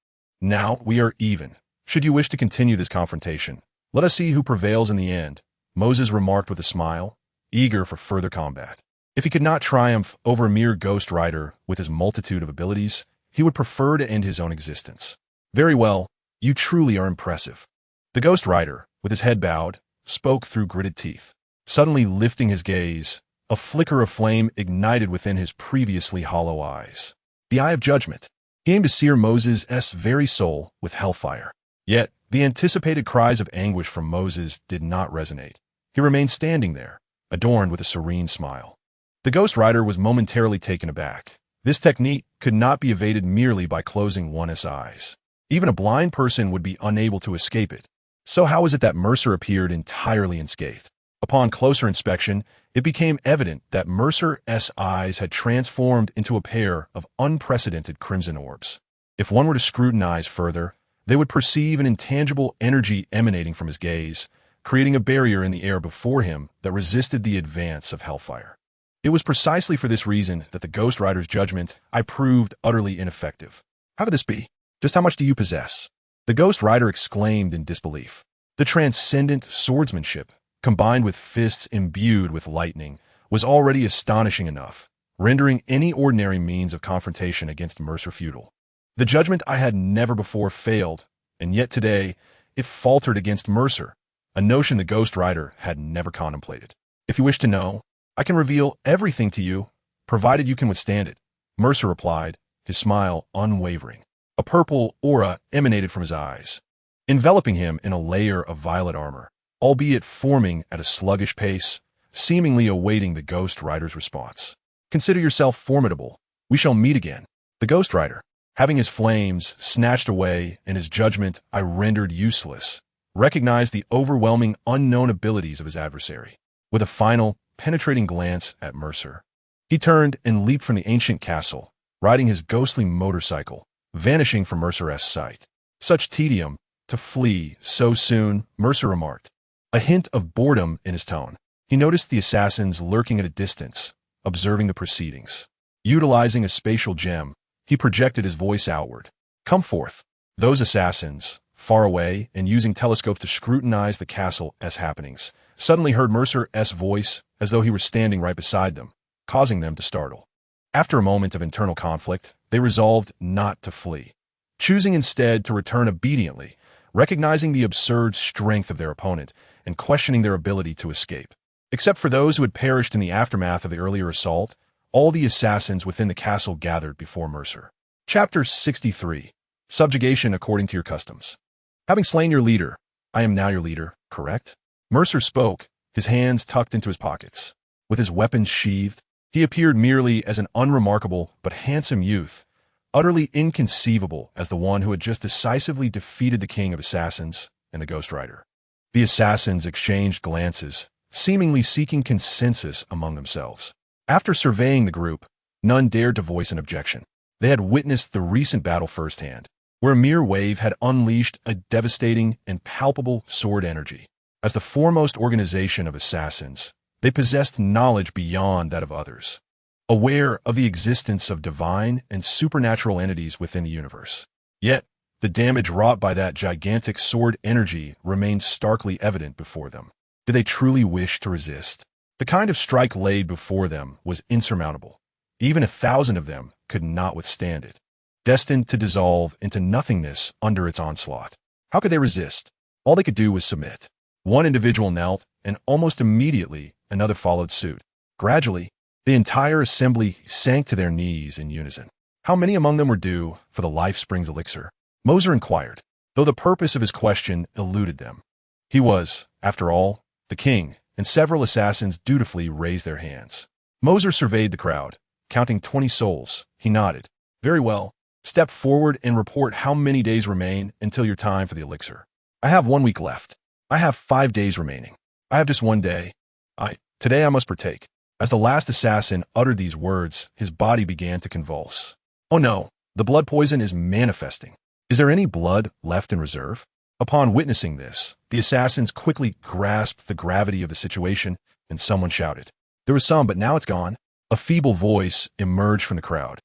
Now we are even. Should you wish to continue this confrontation, let us see who prevails in the end, Moses remarked with a smile, eager for further combat. If he could not triumph over a mere Ghost Rider with his multitude of abilities, he would prefer to end his own existence. Very well, you truly are impressive. The Ghost Rider, with his head bowed, spoke through gritted teeth. Suddenly lifting his gaze, a flicker of flame ignited within his previously hollow eyes. The Eye of Judgment. He aimed to sear Moses' very soul with hellfire. Yet, the anticipated cries of anguish from Moses did not resonate. He remained standing there, adorned with a serene smile. The Ghost Rider was momentarily taken aback. This technique could not be evaded merely by closing one's eyes. Even a blind person would be unable to escape it. So how is it that Mercer appeared entirely unscathed? Upon closer inspection, it became evident that Mercer's eyes had transformed into a pair of unprecedented crimson orbs. If one were to scrutinize further, they would perceive an intangible energy emanating from his gaze, creating a barrier in the air before him that resisted the advance of hellfire. It was precisely for this reason that the Ghost Rider's judgment I proved utterly ineffective. How could this be? Just how much do you possess? The Ghost Rider exclaimed in disbelief. The transcendent swordsmanship, combined with fists imbued with lightning, was already astonishing enough, rendering any ordinary means of confrontation against Mercer futile. The judgment I had never before failed, and yet today it faltered against Mercer, a notion the Ghost Rider had never contemplated. If you wish to know, I can reveal everything to you, provided you can withstand it, Mercer replied, his smile unwavering. A purple aura emanated from his eyes, enveloping him in a layer of violet armor, albeit forming at a sluggish pace, seemingly awaiting the Ghost Rider's response. Consider yourself formidable. We shall meet again. The Ghost Rider, having his flames snatched away and his judgment I rendered useless, recognized the overwhelming unknown abilities of his adversary. With a final, penetrating glance at Mercer, he turned and leaped from the ancient castle, riding his ghostly motorcycle, vanishing from Mercer's sight. Such tedium, to flee so soon, Mercer remarked, a hint of boredom in his tone. He noticed the assassins lurking at a distance, observing the proceedings. Utilizing a spatial gem, he projected his voice outward. Come forth. Those assassins, far away and using telescopes to scrutinize the castle's happenings, suddenly heard Mercer's voice as though he were standing right beside them, causing them to startle. After a moment of internal conflict, they resolved not to flee, choosing instead to return obediently, recognizing the absurd strength of their opponent and questioning their ability to escape. Except for those who had perished in the aftermath of the earlier assault, all the assassins within the castle gathered before Mercer. Chapter 63. Subjugation according to your customs. Having slain your leader, I am now your leader, correct? Mercer spoke, his hands tucked into his pockets. With his weapons sheathed, he appeared merely as an unremarkable but handsome youth, utterly inconceivable as the one who had just decisively defeated the king of assassins, and the Ghost Rider. The assassins exchanged glances, seemingly seeking consensus among themselves. After surveying the group, none dared to voice an objection. They had witnessed the recent battle firsthand, where a mere wave had unleashed a devastating and palpable sword energy. As the foremost organization of assassins, they possessed knowledge beyond that of others, aware of the existence of divine and supernatural entities within the universe. Yet, the damage wrought by that gigantic sword energy remained starkly evident before them. Did they truly wish to resist? The kind of strike laid before them was insurmountable. Even 1,000 of them could not withstand it, destined to dissolve into nothingness under its onslaught. How could they resist? All they could do was submit. One individual knelt, and almost immediately another followed suit. Gradually, the entire assembly sank to their knees in unison. How many among them were due for the Life Springs elixir? Mercer inquired, though the purpose of his question eluded them. He was, after all, the king, and several assassins dutifully raised their hands. Mercer surveyed the crowd, counting 20 souls. He nodded. Very well. Step forward and report how many days remain until your time for the elixir. I have 1 week left. I have 5 days remaining. I have just 1 day. Today I must partake. As the last assassin uttered these words, his body began to convulse. Oh no, the blood poison is manifesting. Is there any blood left in reserve? Upon witnessing this, the assassins quickly grasped the gravity of the situation, and someone shouted. There was some, but now it's gone. A feeble voice emerged from the crowd,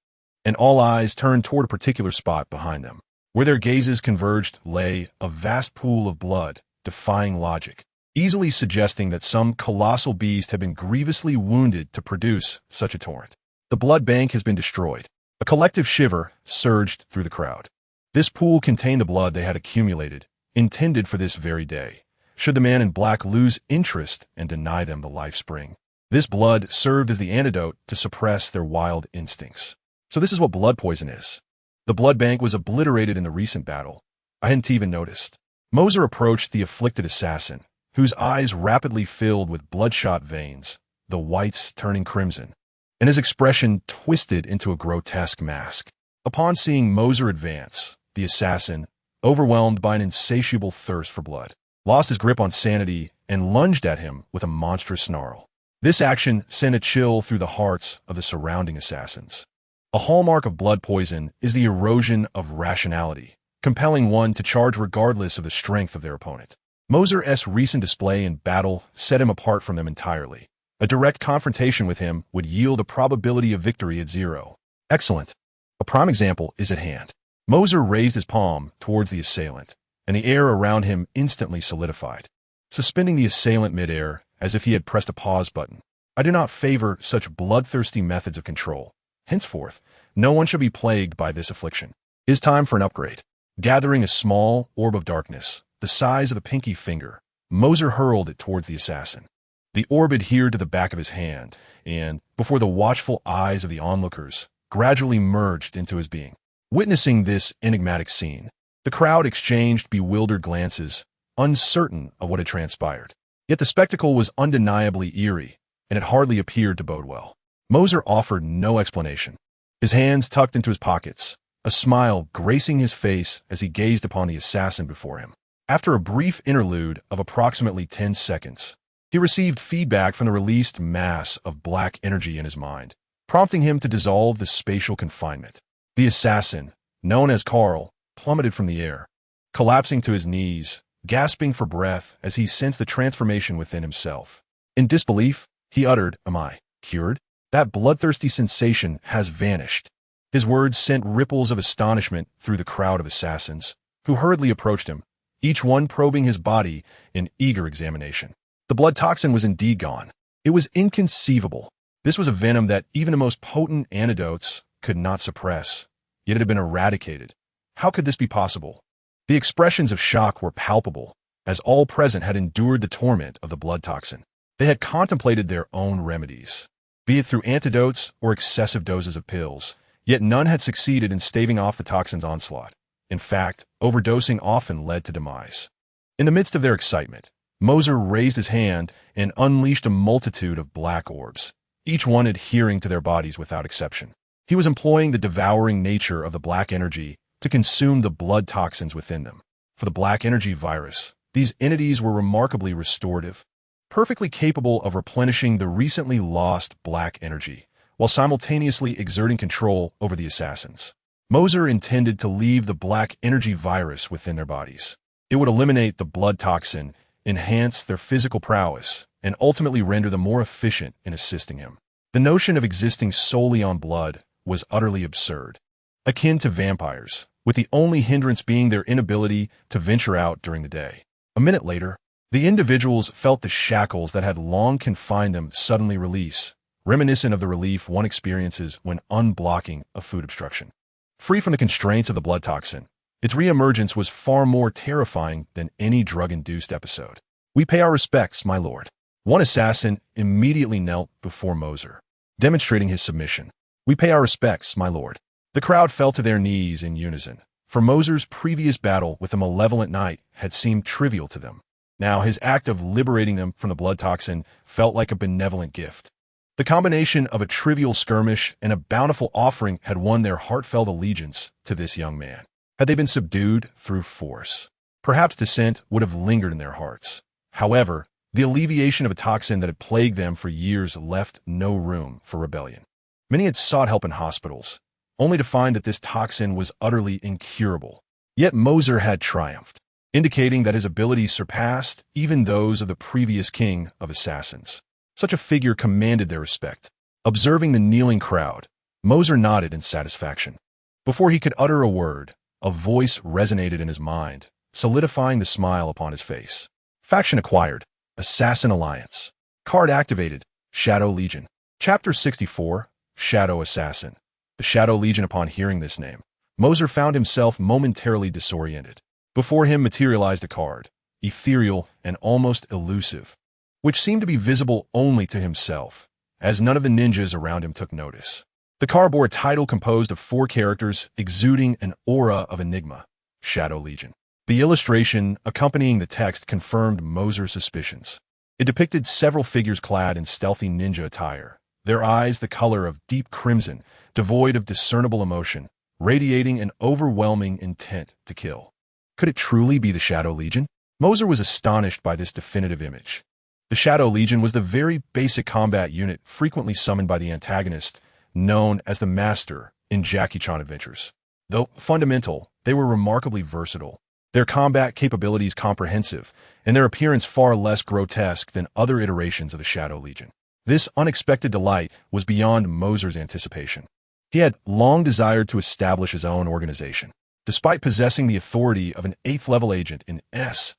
and all eyes turned toward a particular spot behind them. Where their gazes converged lay a vast pool of blood, defying logic, easily suggesting that some colossal beast had been grievously wounded to produce such a torrent. The blood bank has been destroyed. A collective shiver surged through the crowd. This pool contained the blood they had accumulated, intended for this very day, should the man in black lose interest and deny them the life spring. This blood served as the antidote to suppress their wild instincts. So this is what blood poison is. The blood bank was obliterated in the recent battle. I hadn't even noticed. Mercer approached the afflicted assassin, whose eyes rapidly filled with bloodshot veins, the whites turning crimson, and his expression twisted into a grotesque mask. Upon seeing Mercer advance, the assassin, overwhelmed by an insatiable thirst for blood, lost his grip on sanity and lunged at him with a monstrous snarl. This action sent a chill through the hearts of the surrounding assassins. A hallmark of blood poison is the erosion of rationality, compelling one to charge regardless of the strength of their opponent. Mercer's recent display in battle set him apart from them entirely. A direct confrontation with him would yield a probability of victory at 0. Excellent. A prime example is at hand. Mercer raised his palm towards the assailant, and the air around him instantly solidified, suspending the assailant midair as if he had pressed a pause button. I do not favor such bloodthirsty methods of control. Henceforth, no one shall be plagued by this affliction. It is time for an upgrade. Gathering a small orb of darkness, the size of a pinky finger, Mercer hurled it towards the assassin. The orb adhered to the back of his hand, and, before the watchful eyes of the onlookers, gradually merged into his being. Witnessing this enigmatic scene, the crowd exchanged bewildered glances, uncertain of what had transpired. Yet the spectacle was undeniably eerie, and it hardly appeared to bode well. Mercer offered no explanation. His hands tucked into his pockets, a smile gracing his face as he gazed upon the assassin before him. After a brief interlude of approximately 10 seconds, he received feedback from the released mass of black energy in his mind, prompting him to dissolve the spatial confinement. The assassin, known as Carl, plummeted from the air, collapsing to his knees, gasping for breath as he sensed the transformation within himself. In disbelief, he uttered, "Am I cured? That bloodthirsty sensation has vanished." His words sent ripples of astonishment through the crowd of assassins, who hurriedly approached him, each one probing his body in eager examination. The blood toxin was indeed gone. It was inconceivable. This was a venom that even the most potent antidotes could not suppress, yet it had been eradicated. How could this be possible? The expressions of shock were palpable, as all present had endured the torment of the blood toxin. They had contemplated their own remedies, be it through antidotes or excessive doses of pills, yet none had succeeded in staving off the toxin's onslaught. In fact, overdosing often led to demise. In the midst of their excitement, Mercer raised his hand and unleashed a multitude of black orbs, each one adhering to their bodies without exception. He was employing the devouring nature of the black energy to consume the blood toxins within them. For the black energy virus, these entities were remarkably restorative, perfectly capable of replenishing the recently lost black energy, while simultaneously exerting control over the assassins. Mercer intended to leave the black energy virus within their bodies. It would eliminate the blood toxin, enhance their physical prowess, and ultimately render them more efficient in assisting him. The notion of existing solely on blood was utterly absurd, akin to vampires, with the only hindrance being their inability to venture out during the day. A minute later, the individuals felt the shackles that had long confined them suddenly release, reminiscent of the relief one experiences when unblocking a food obstruction. Free from the constraints of the blood toxin, its reemergence was far more terrifying than any drug-induced episode. "We pay our respects, my lord." One assassin immediately knelt before Mercer, demonstrating his submission. "We pay our respects, my lord." The crowd fell to their knees in unison, for Mercer's previous battle with the malevolent knight had seemed trivial to them. Now his act of liberating them from the blood toxin felt like a benevolent gift. The combination of a trivial skirmish and a bountiful offering had won their heartfelt allegiance to this young man. Had they been subdued through force, perhaps dissent would have lingered in their hearts. However, the alleviation of a toxin that had plagued them for years left no room for rebellion. Many had sought help in hospitals, only to find that this toxin was utterly incurable. Yet Mercer had triumphed, indicating that his abilities surpassed even those of the previous king of assassins. Such a figure commanded their respect. Observing the kneeling crowd, Mercer nodded in satisfaction. Before he could utter a word, a voice resonated in his mind, solidifying the smile upon his face. Faction acquired. Assassin Alliance. Card activated. Shadow Legion. Chapter 64, Shadow Assassin. The Shadow Legion. Upon hearing this name, Mercer found himself momentarily disoriented. Before him materialized a card, ethereal and almost elusive, which seemed to be visible only to himself, as none of the ninjas around him took notice. The card bore a title composed of 4 characters exuding an aura of enigma: Shadow Legion. The illustration accompanying the text confirmed Mercer's suspicions. It depicted several figures clad in stealthy ninja attire, their eyes the color of deep crimson, devoid of discernible emotion, radiating an overwhelming intent to kill. Could it truly be the Shadow Legion? Mercer was astonished by this definitive image. The Shadow Legion was the very basic combat unit frequently summoned by the antagonist, known as the Master in Jackie Chan adventures. Though fundamental, they were remarkably versatile, their combat capabilities comprehensive, and their appearance far less grotesque than other iterations of the Shadow Legion. This unexpected delight was beyond Mercer's anticipation. He had long desired to establish his own organization. Despite possessing the authority of an 8th-level agent in SHIELD,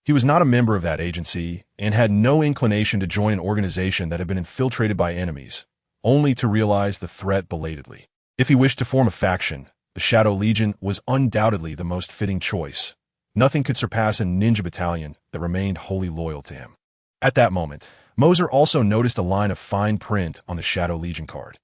he was not a member of that agency and had no inclination to join an organization that had been infiltrated by enemies, only to realize the threat belatedly. If he wished to form a faction, the Shadow Legion was undoubtedly the most fitting choice. Nothing could surpass a ninja battalion that remained wholly loyal to him. At that moment, Mercer also noticed a line of fine print on the Shadow Legion card.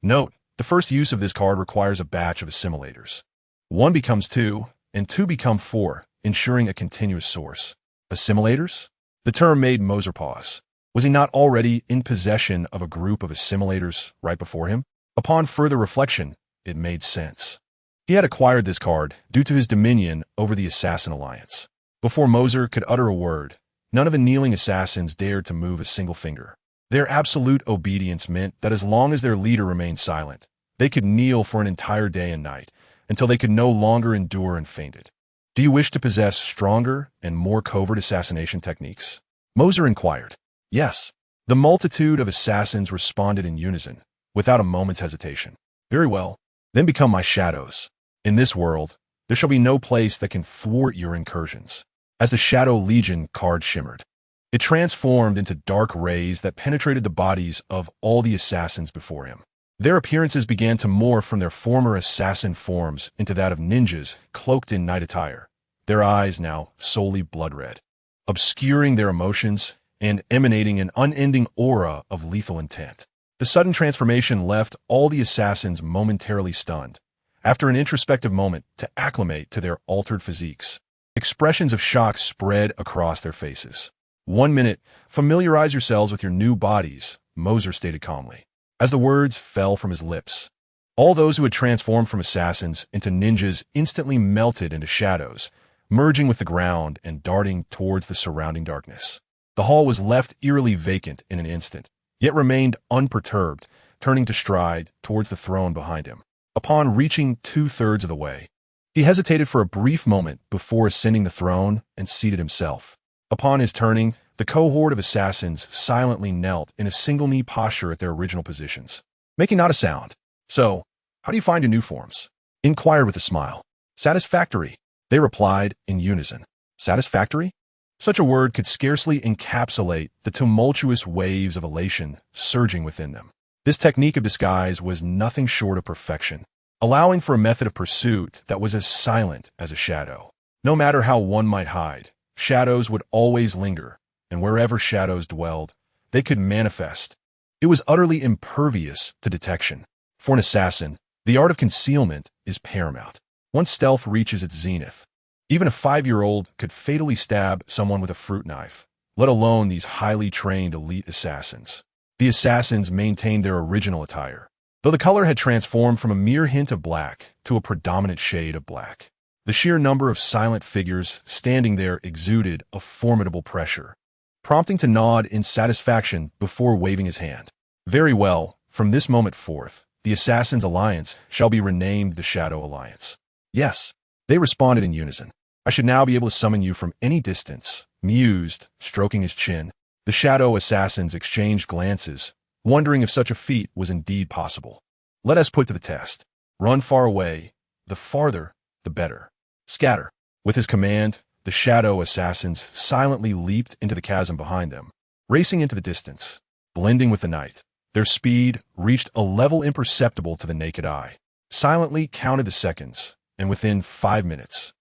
Note, the first use of this card requires a batch of assimilators. 1 becomes 2, and 2 become 4, ensuring a continuous source. Assimilators? The term made Mercer pause. Was he not already in possession of a group of assimilators right before him? Upon further reflection, it made sense. He had acquired this card due to his dominion over the Assassin Alliance. Before Mercer could utter a word, none of the kneeling assassins dared to move a single finger. Their absolute obedience meant that as long as their leader remained silent, they could kneel for an entire day and night, until they could no longer endure and fainted. "Do you wish to possess stronger and more covert assassination techniques?" Mercer inquired. "Yes." The multitude of assassins responded in unison, without a moment's hesitation. "Very well. Then become my shadows. In this world, there shall be no place that can thwart your incursions." As the Shadow Legion card shimmered, it transformed into dark rays that penetrated the bodies of all the assassins before him. Their appearances began to morph from their former assassin forms into that of ninjas cloaked in night attire, their eyes now solely blood red, obscuring their emotions and emanating an unending aura of lethal intent. The sudden transformation left all the assassins momentarily stunned, after an introspective moment to acclimate to their altered physiques. Expressions of shock spread across their faces. 1 minute, familiarize yourselves with your new bodies, Mercer stated calmly. As the words fell from his lips, All those who had transformed from assassins into ninjas instantly melted into shadows, merging with the ground and darting towards the surrounding darkness. The hall was left eerily vacant in an instant, yet remained unperturbed, turning to stride towards the throne behind him. Upon reaching 2/3 of the way, he hesitated for a brief moment before ascending the throne and seated himself. Upon his turning, the cohort of assassins silently knelt in a single-knee posture at their original positions, making not a sound. "So, how do you find your new forms?" inquired with a smile. "Satisfactory," they replied in unison. Satisfactory? Such a word could scarcely encapsulate the tumultuous waves of elation surging within them. This technique of disguise was nothing short of perfection, allowing for a method of pursuit that was as silent as a shadow. No matter how one might hide, shadows would always linger, and wherever shadows dwelled, they could manifest. It was utterly impervious to detection. For an assassin, the art of concealment is paramount. Once stealth reaches its zenith, even a 5-year-old could fatally stab someone with a fruit knife, let alone these highly trained elite assassins. The assassins maintained their original attire, though the color had transformed from a mere hint of black to a predominant shade of black. The sheer number of silent figures standing there exuded a formidable pressure, prompting to nod in satisfaction before waving his hand. "Very well, from this moment forth, the Assassin's Alliance shall be renamed the Shadow Alliance." "Yes," they responded in unison. "I should now be able to summon you from any distance," mused, stroking his chin. The shadow assassins exchanged glances, wondering if such a feat was indeed possible. "Let us put to the test. Run far away. The farther, the better. Scatter." With his command, the shadow assassins silently leaped into the chasm behind them, racing into the distance, blending with the night. Their speed reached a level imperceptible to the naked eye. Silently counted the seconds, and within 5 minutes,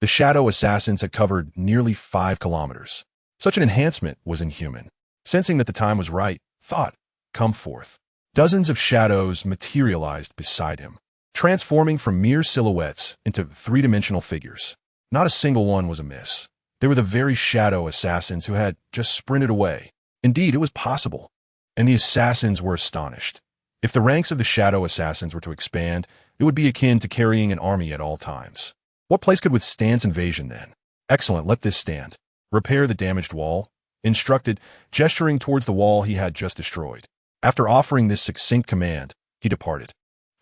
the shadow assassins had covered nearly 5 kilometers. Such an enhancement was inhuman. Sensing that the time was right, thought, "Come forth." Dozens of shadows materialized beside him, transforming from mere silhouettes into 3-dimensional figures. Not a single one was amiss. They were the very shadow assassins who had just sprinted away. Indeed, it was possible. And the assassins were astonished. If the ranks of the shadow assassins were to expand, it would be akin to carrying an army at all times. What place could withstand invasion then? "Excellent, let this stand. Repair the damaged wall," instructed, gesturing towards the wall he had just destroyed. After offering this succinct command, he departed.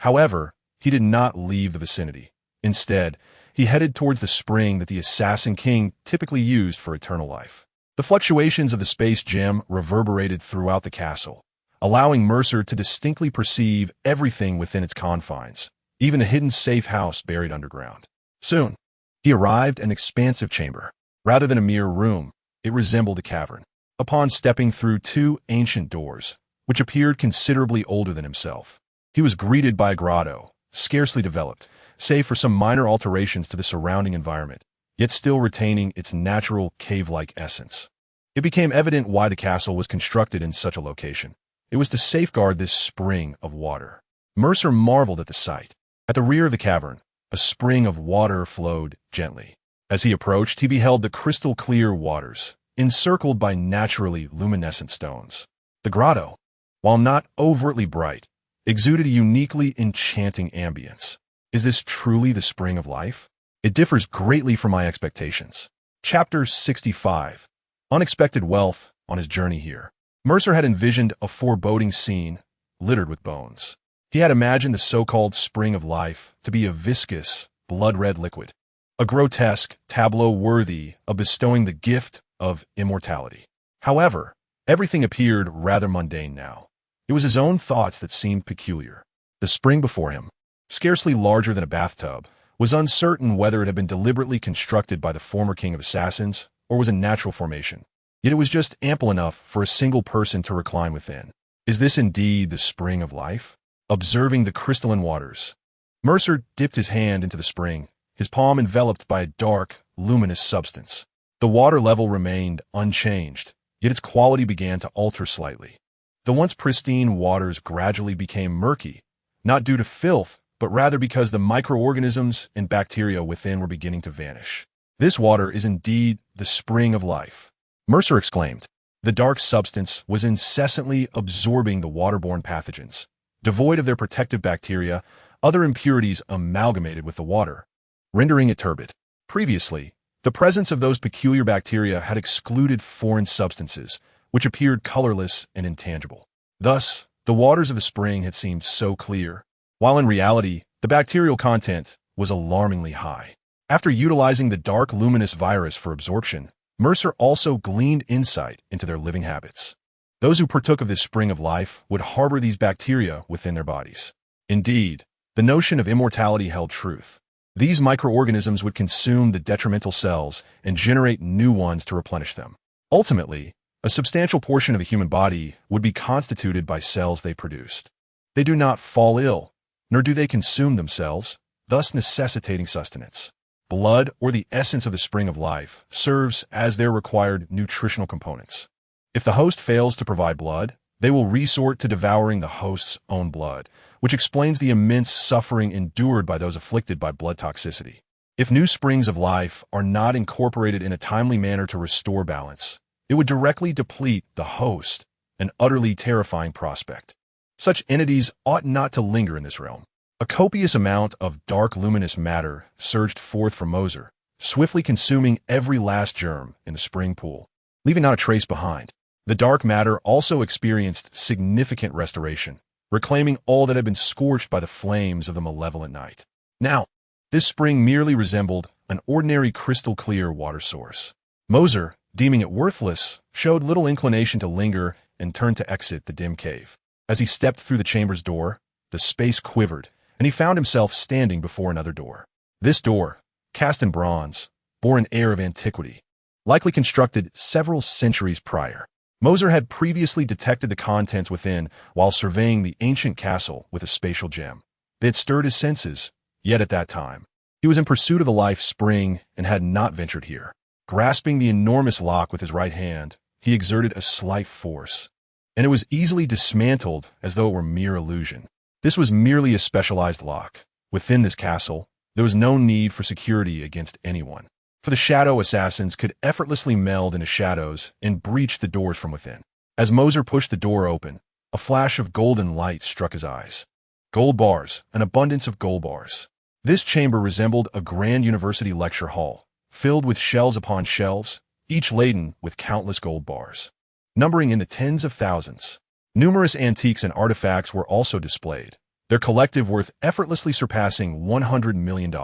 However, he did not leave the vicinity. Instead, he headed towards the spring that the Assassin King typically used for eternal life. The fluctuations of the space gem reverberated throughout the castle, allowing Mercer to distinctly perceive everything within its confines, even the hidden safe house buried underground. Soon, he arrived at an expansive chamber. Rather than a mere room, it resembled a cavern. Upon stepping through 2 ancient doors, which appeared considerably older than himself, he was greeted by a grotto, scarcely developed, save for some minor alterations to the surrounding environment, yet still retaining its natural cave-like essence. It became evident why the castle was constructed in such a location. It was to safeguard this spring of water. Mercer marveled at the sight. At the rear of the cavern, a spring of water flowed gently. As he approached, he beheld the crystal-clear waters, encircled by naturally luminescent stones. The grotto, while not overtly bright, exuded a uniquely enchanting ambience. Is this truly the spring of life? It differs greatly from my expectations. Chapter 65. Unexpected wealth on his journey here. Mercer had envisioned a foreboding scene littered with bones. He had imagined the so-called spring of life to be a viscous, blood-red liquid, a grotesque tableau worthy of bestowing the gift of immortality. However, everything appeared rather mundane now. It was his own thoughts that seemed peculiar. The spring before him, scarcely larger than a bathtub, was uncertain whether it had been deliberately constructed by the former king of assassins or was a natural formation. Yet it was just ample enough for a single person to recline within. Is this indeed the spring of life? Observing the crystalline waters, Mercer dipped his hand into the spring, his palm enveloped by a dark, luminous substance. The water level remained unchanged, yet its quality began to alter slightly. The once pristine waters gradually became murky, not due to filth, but rather because the microorganisms and bacteria within were beginning to vanish. "This water is indeed the spring of life," Mercer exclaimed. The dark substance was incessantly absorbing the waterborne pathogens, Devoid of their protective bacteria, other impurities amalgamated with the water, rendering it turbid. Previously, the presence of those peculiar bacteria had excluded foreign substances, which appeared colorless and intangible. Thus, the waters of the spring had seemed so clear, while in reality, the bacterial content was alarmingly high. After utilizing the dark luminous virus for absorption, Mercer also gleaned insight into their living habits. Those who partook of this spring of life would harbor these bacteria within their bodies. Indeed, the notion of immortality held truth. These microorganisms would consume the detrimental cells and generate new ones to replenish them. Ultimately, a substantial portion of the human body would be constituted by cells they produced. They do not fall ill, nor do they consume themselves, thus necessitating sustenance. Blood, or the essence of the spring of life, serves as their required nutritional components. If the host fails to provide blood, they will resort to devouring the host's own blood, which explains the immense suffering endured by those afflicted by blood toxicity. If new springs of life are not incorporated in a timely manner to restore balance, it would directly deplete the host, an utterly terrifying prospect. Such entities ought not to linger in this realm. A copious amount of dark luminous matter surged forth from Mercer, swiftly consuming every last germ in the spring pool, leaving not a trace behind. The dark matter also experienced significant restoration, reclaiming all that had been scorched by the flames of the malevolent night. Now, this spring merely resembled an ordinary crystal-clear water source. Mercer, deeming it worthless, showed little inclination to linger and turned to exit the dim cave. As he stepped through the chamber's door, the space quivered, and he found himself standing before another door. This door, cast in bronze, bore an air of antiquity, likely constructed several centuries prior. Mercer had previously detected the contents within while surveying the ancient castle with a spatial gem. They had stirred his senses, yet at that time, he was in pursuit of the life spring and had not ventured here. Grasping the enormous lock with his right hand, he exerted a slight force, and it was easily dismantled as though it were mere illusion. This was merely a specialized lock. Within this castle, there was no need for security against anyone, for the shadow assassins could effortlessly meld into shadows and breach the doors from within. As Mercer pushed the door open, a flash of golden light struck his eyes. Gold bars, an abundance of gold bars. This chamber resembled a grand university lecture hall, filled with shelves upon shelves, each laden with countless gold bars, numbering in the tens of thousands. Numerous antiques and artifacts were also displayed, their collective worth effortlessly surpassing $100 million.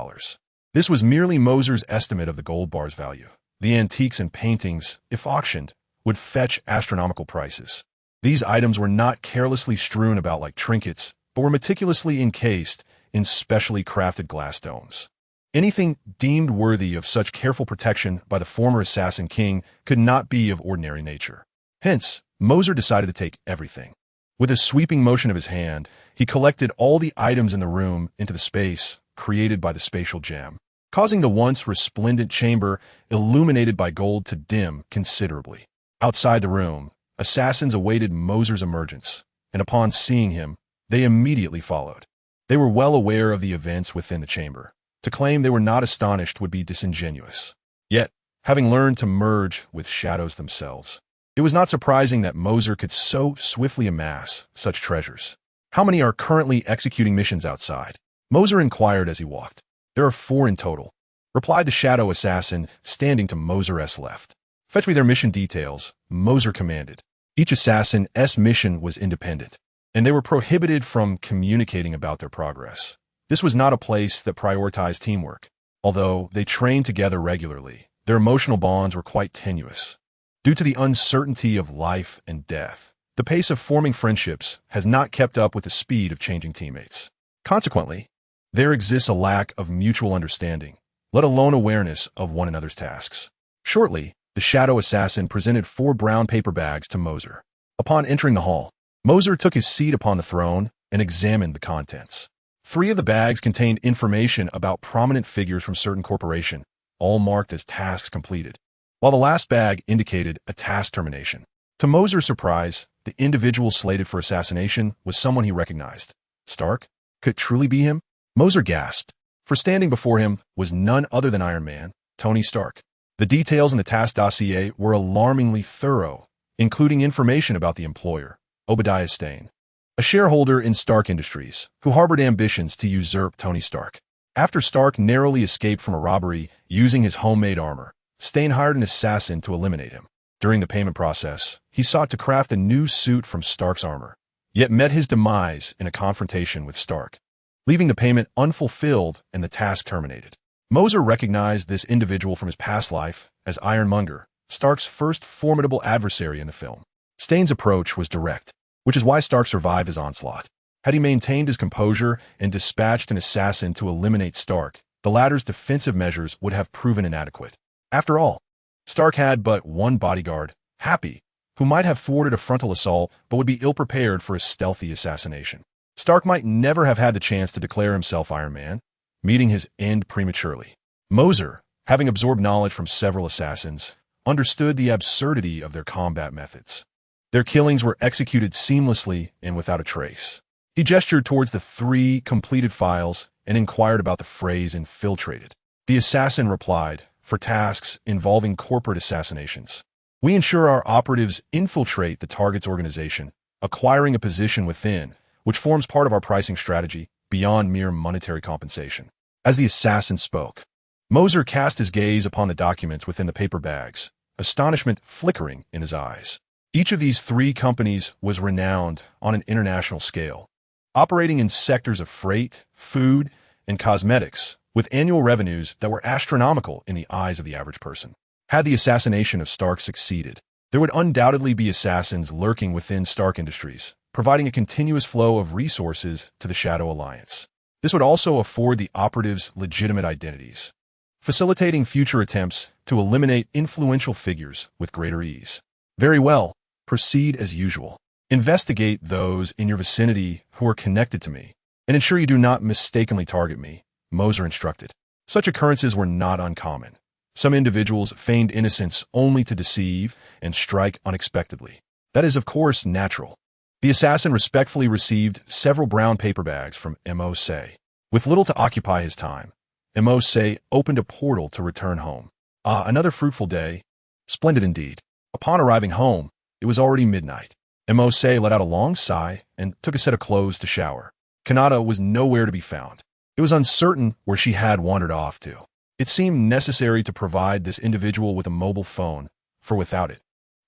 This was merely Mercer's estimate of the gold bar's value. The antiques and paintings, if auctioned, would fetch astronomical prices. These items were not carelessly strewn about like trinkets, but were meticulously encased in specially crafted glass domes. Anything deemed worthy of such careful protection by the former assassin king could not be of ordinary nature. Hence, Mercer decided to take everything. With a sweeping motion of his hand, he collected all the items in the room into the space created by the spatial gem, causing the once resplendent chamber illuminated by gold to dim considerably. Outside the room, assassins awaited Mercer's emergence, and upon seeing him, they immediately followed. They were well aware of the events within the chamber. To claim they were not astonished would be disingenuous. Yet, having learned to merge with shadows themselves, it was not surprising that Mercer could so swiftly amass such treasures. How many are currently executing missions outside? Mercer inquired as he walked. There are 4 in total, replied the shadow assassin, standing to Mercer's left. Fetch me their mission details, Mercer commanded. Each assassin's mission was independent, and they were prohibited from communicating about their progress. This was not a place that prioritized teamwork. Although they trained together regularly, their emotional bonds were quite tenuous. Due to the uncertainty of life and death, the pace of forming friendships has not kept up with the speed of changing teammates. Consequently, there exists a lack of mutual understanding, let alone awareness of one another's tasks. Shortly, the shadow assassin presented 4 brown paper bags to Mercer. Upon entering the hall, Mercer took his seat upon the throne and examined the contents. 3 of the bags contained information about prominent figures from certain corporation, all marked as tasks completed, while the last bag indicated a task termination. To Mercer's surprise, the individual slated for assassination was someone he recognized. Stark? Could it truly be him? Mercer gasped, for standing before him was none other than Iron Man, Tony Stark. The details in the task dossier were alarmingly thorough, including information about the employer, Obadiah Stane, a shareholder in Stark Industries, who harbored ambitions to usurp Tony Stark. After Stark narrowly escaped from a robbery using his homemade armor, Stain hired an assassin to eliminate him. During the payment process, he sought to craft a new suit from Stark's armor, yet met his demise in a confrontation with Stark, leaving the payment unfulfilled and the task terminated. Mercer recognized this individual from his past life as Ironmonger, Stark's first formidable adversary in the film. Stain's approach was direct, which is why Stark survived his onslaught. Had he maintained his composure and dispatched an assassin to eliminate Stark, the latter's defensive measures would have proven inadequate. After all, Stark had but one bodyguard, Happy, who might have thwarted a frontal assault but would be ill-prepared for a stealthy assassination. Stark might never have had the chance to declare himself Iron Man, meeting his end prematurely. Mercer, having absorbed knowledge from several assassins, understood the absurdity of their combat methods. Their killings were executed seamlessly and without a trace. He gestured towards the 3 completed files and inquired about the phrase infiltrated. The assassin replied, for tasks involving corporate assassinations, we ensure our operatives infiltrate the target's organization, acquiring a position within, which forms part of our pricing strategy beyond mere monetary compensation. As the assassin spoke, Mercer cast his gaze upon the documents within the paper bags, astonishment flickering in his eyes. Each of these 3 companies was renowned on an international scale, operating in sectors of freight, food, and cosmetics, with annual revenues that were astronomical in the eyes of the average person. Had the assassination of Stark succeeded, there would undoubtedly be assassins lurking within Stark Industries, providing a continuous flow of resources to the Shadow Alliance. This would also afford the operatives legitimate identities, facilitating future attempts to eliminate influential figures with greater ease. Very well, proceed as usual. Investigate those in your vicinity who are connected to me, and ensure you do not mistakenly target me, Mercer instructed. Such occurrences were not uncommon. Some individuals feigned innocence only to deceive and strike unexpectedly. That is, of course, natural. The assassin respectfully received several brown paper bags from Mercer. With little to occupy his time, Mercer opened a portal to return home. Ah, another fruitful day. Splendid indeed. Upon arriving home, it was already midnight. Mercer let out a long sigh and took a set of clothes to shower. Kanata was nowhere to be found. It was uncertain where she had wandered off to. It seemed necessary to provide this individual with a mobile phone, for without it,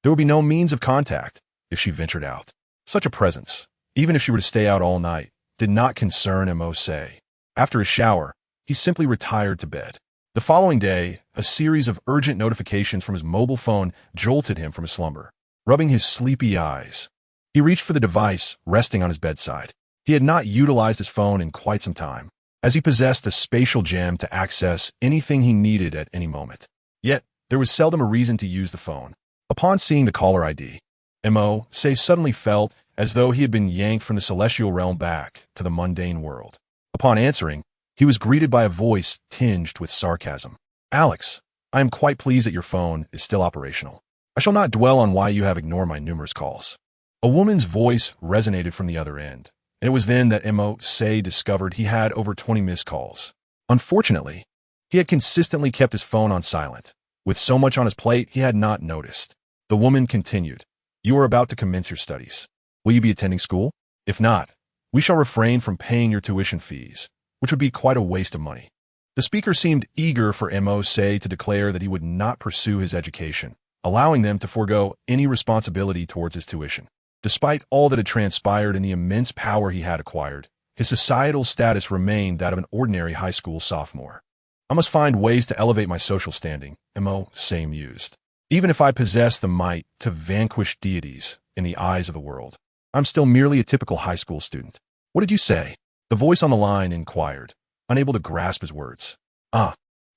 there would be no means of contact if she ventured out. Such a presence, even if she were to stay out all night, did not concern Mercer. After his shower, he simply retired to bed. The following day, a series of urgent notifications from his mobile phone jolted him from his slumber. Rubbing his sleepy eyes, he reached for the device resting on his bedside. He had not utilized his phone in quite some time, as he possessed a spatial gem to access anything he needed at any moment. Yet, there was seldom a reason to use the phone. Upon seeing the caller ID, Mercer suddenly felt as though he had been yanked from the celestial realm back to the mundane world. Upon answering, he was greeted by a voice tinged with sarcasm. Alex, I am quite pleased that your phone is still operational. I shall not dwell on why you have ignored my numerous calls. A woman's voice resonated from the other end, and it was then that Mercer discovered he had over 20 missed calls. Unfortunately, he had consistently kept his phone on silent. With so much on his plate, he had not noticed. The woman continued, You are about to commence your studies. Will you be attending school? If not, we shall refrain from paying your tuition fees, which would be quite a waste of money. The speaker seemed eager for Mercer to declare that he would not pursue his education, allowing them to forego any responsibility towards his tuition. Despite all that had transpired and the immense power he had acquired, his societal status remained that of an ordinary high school sophomore. I must find ways to elevate my social standing, Mercer mused. Even if I possess the might to vanquish deities in the eyes of the world, I'm still merely a typical high school student. What did you say? The voice on the line inquired, unable to grasp his words. I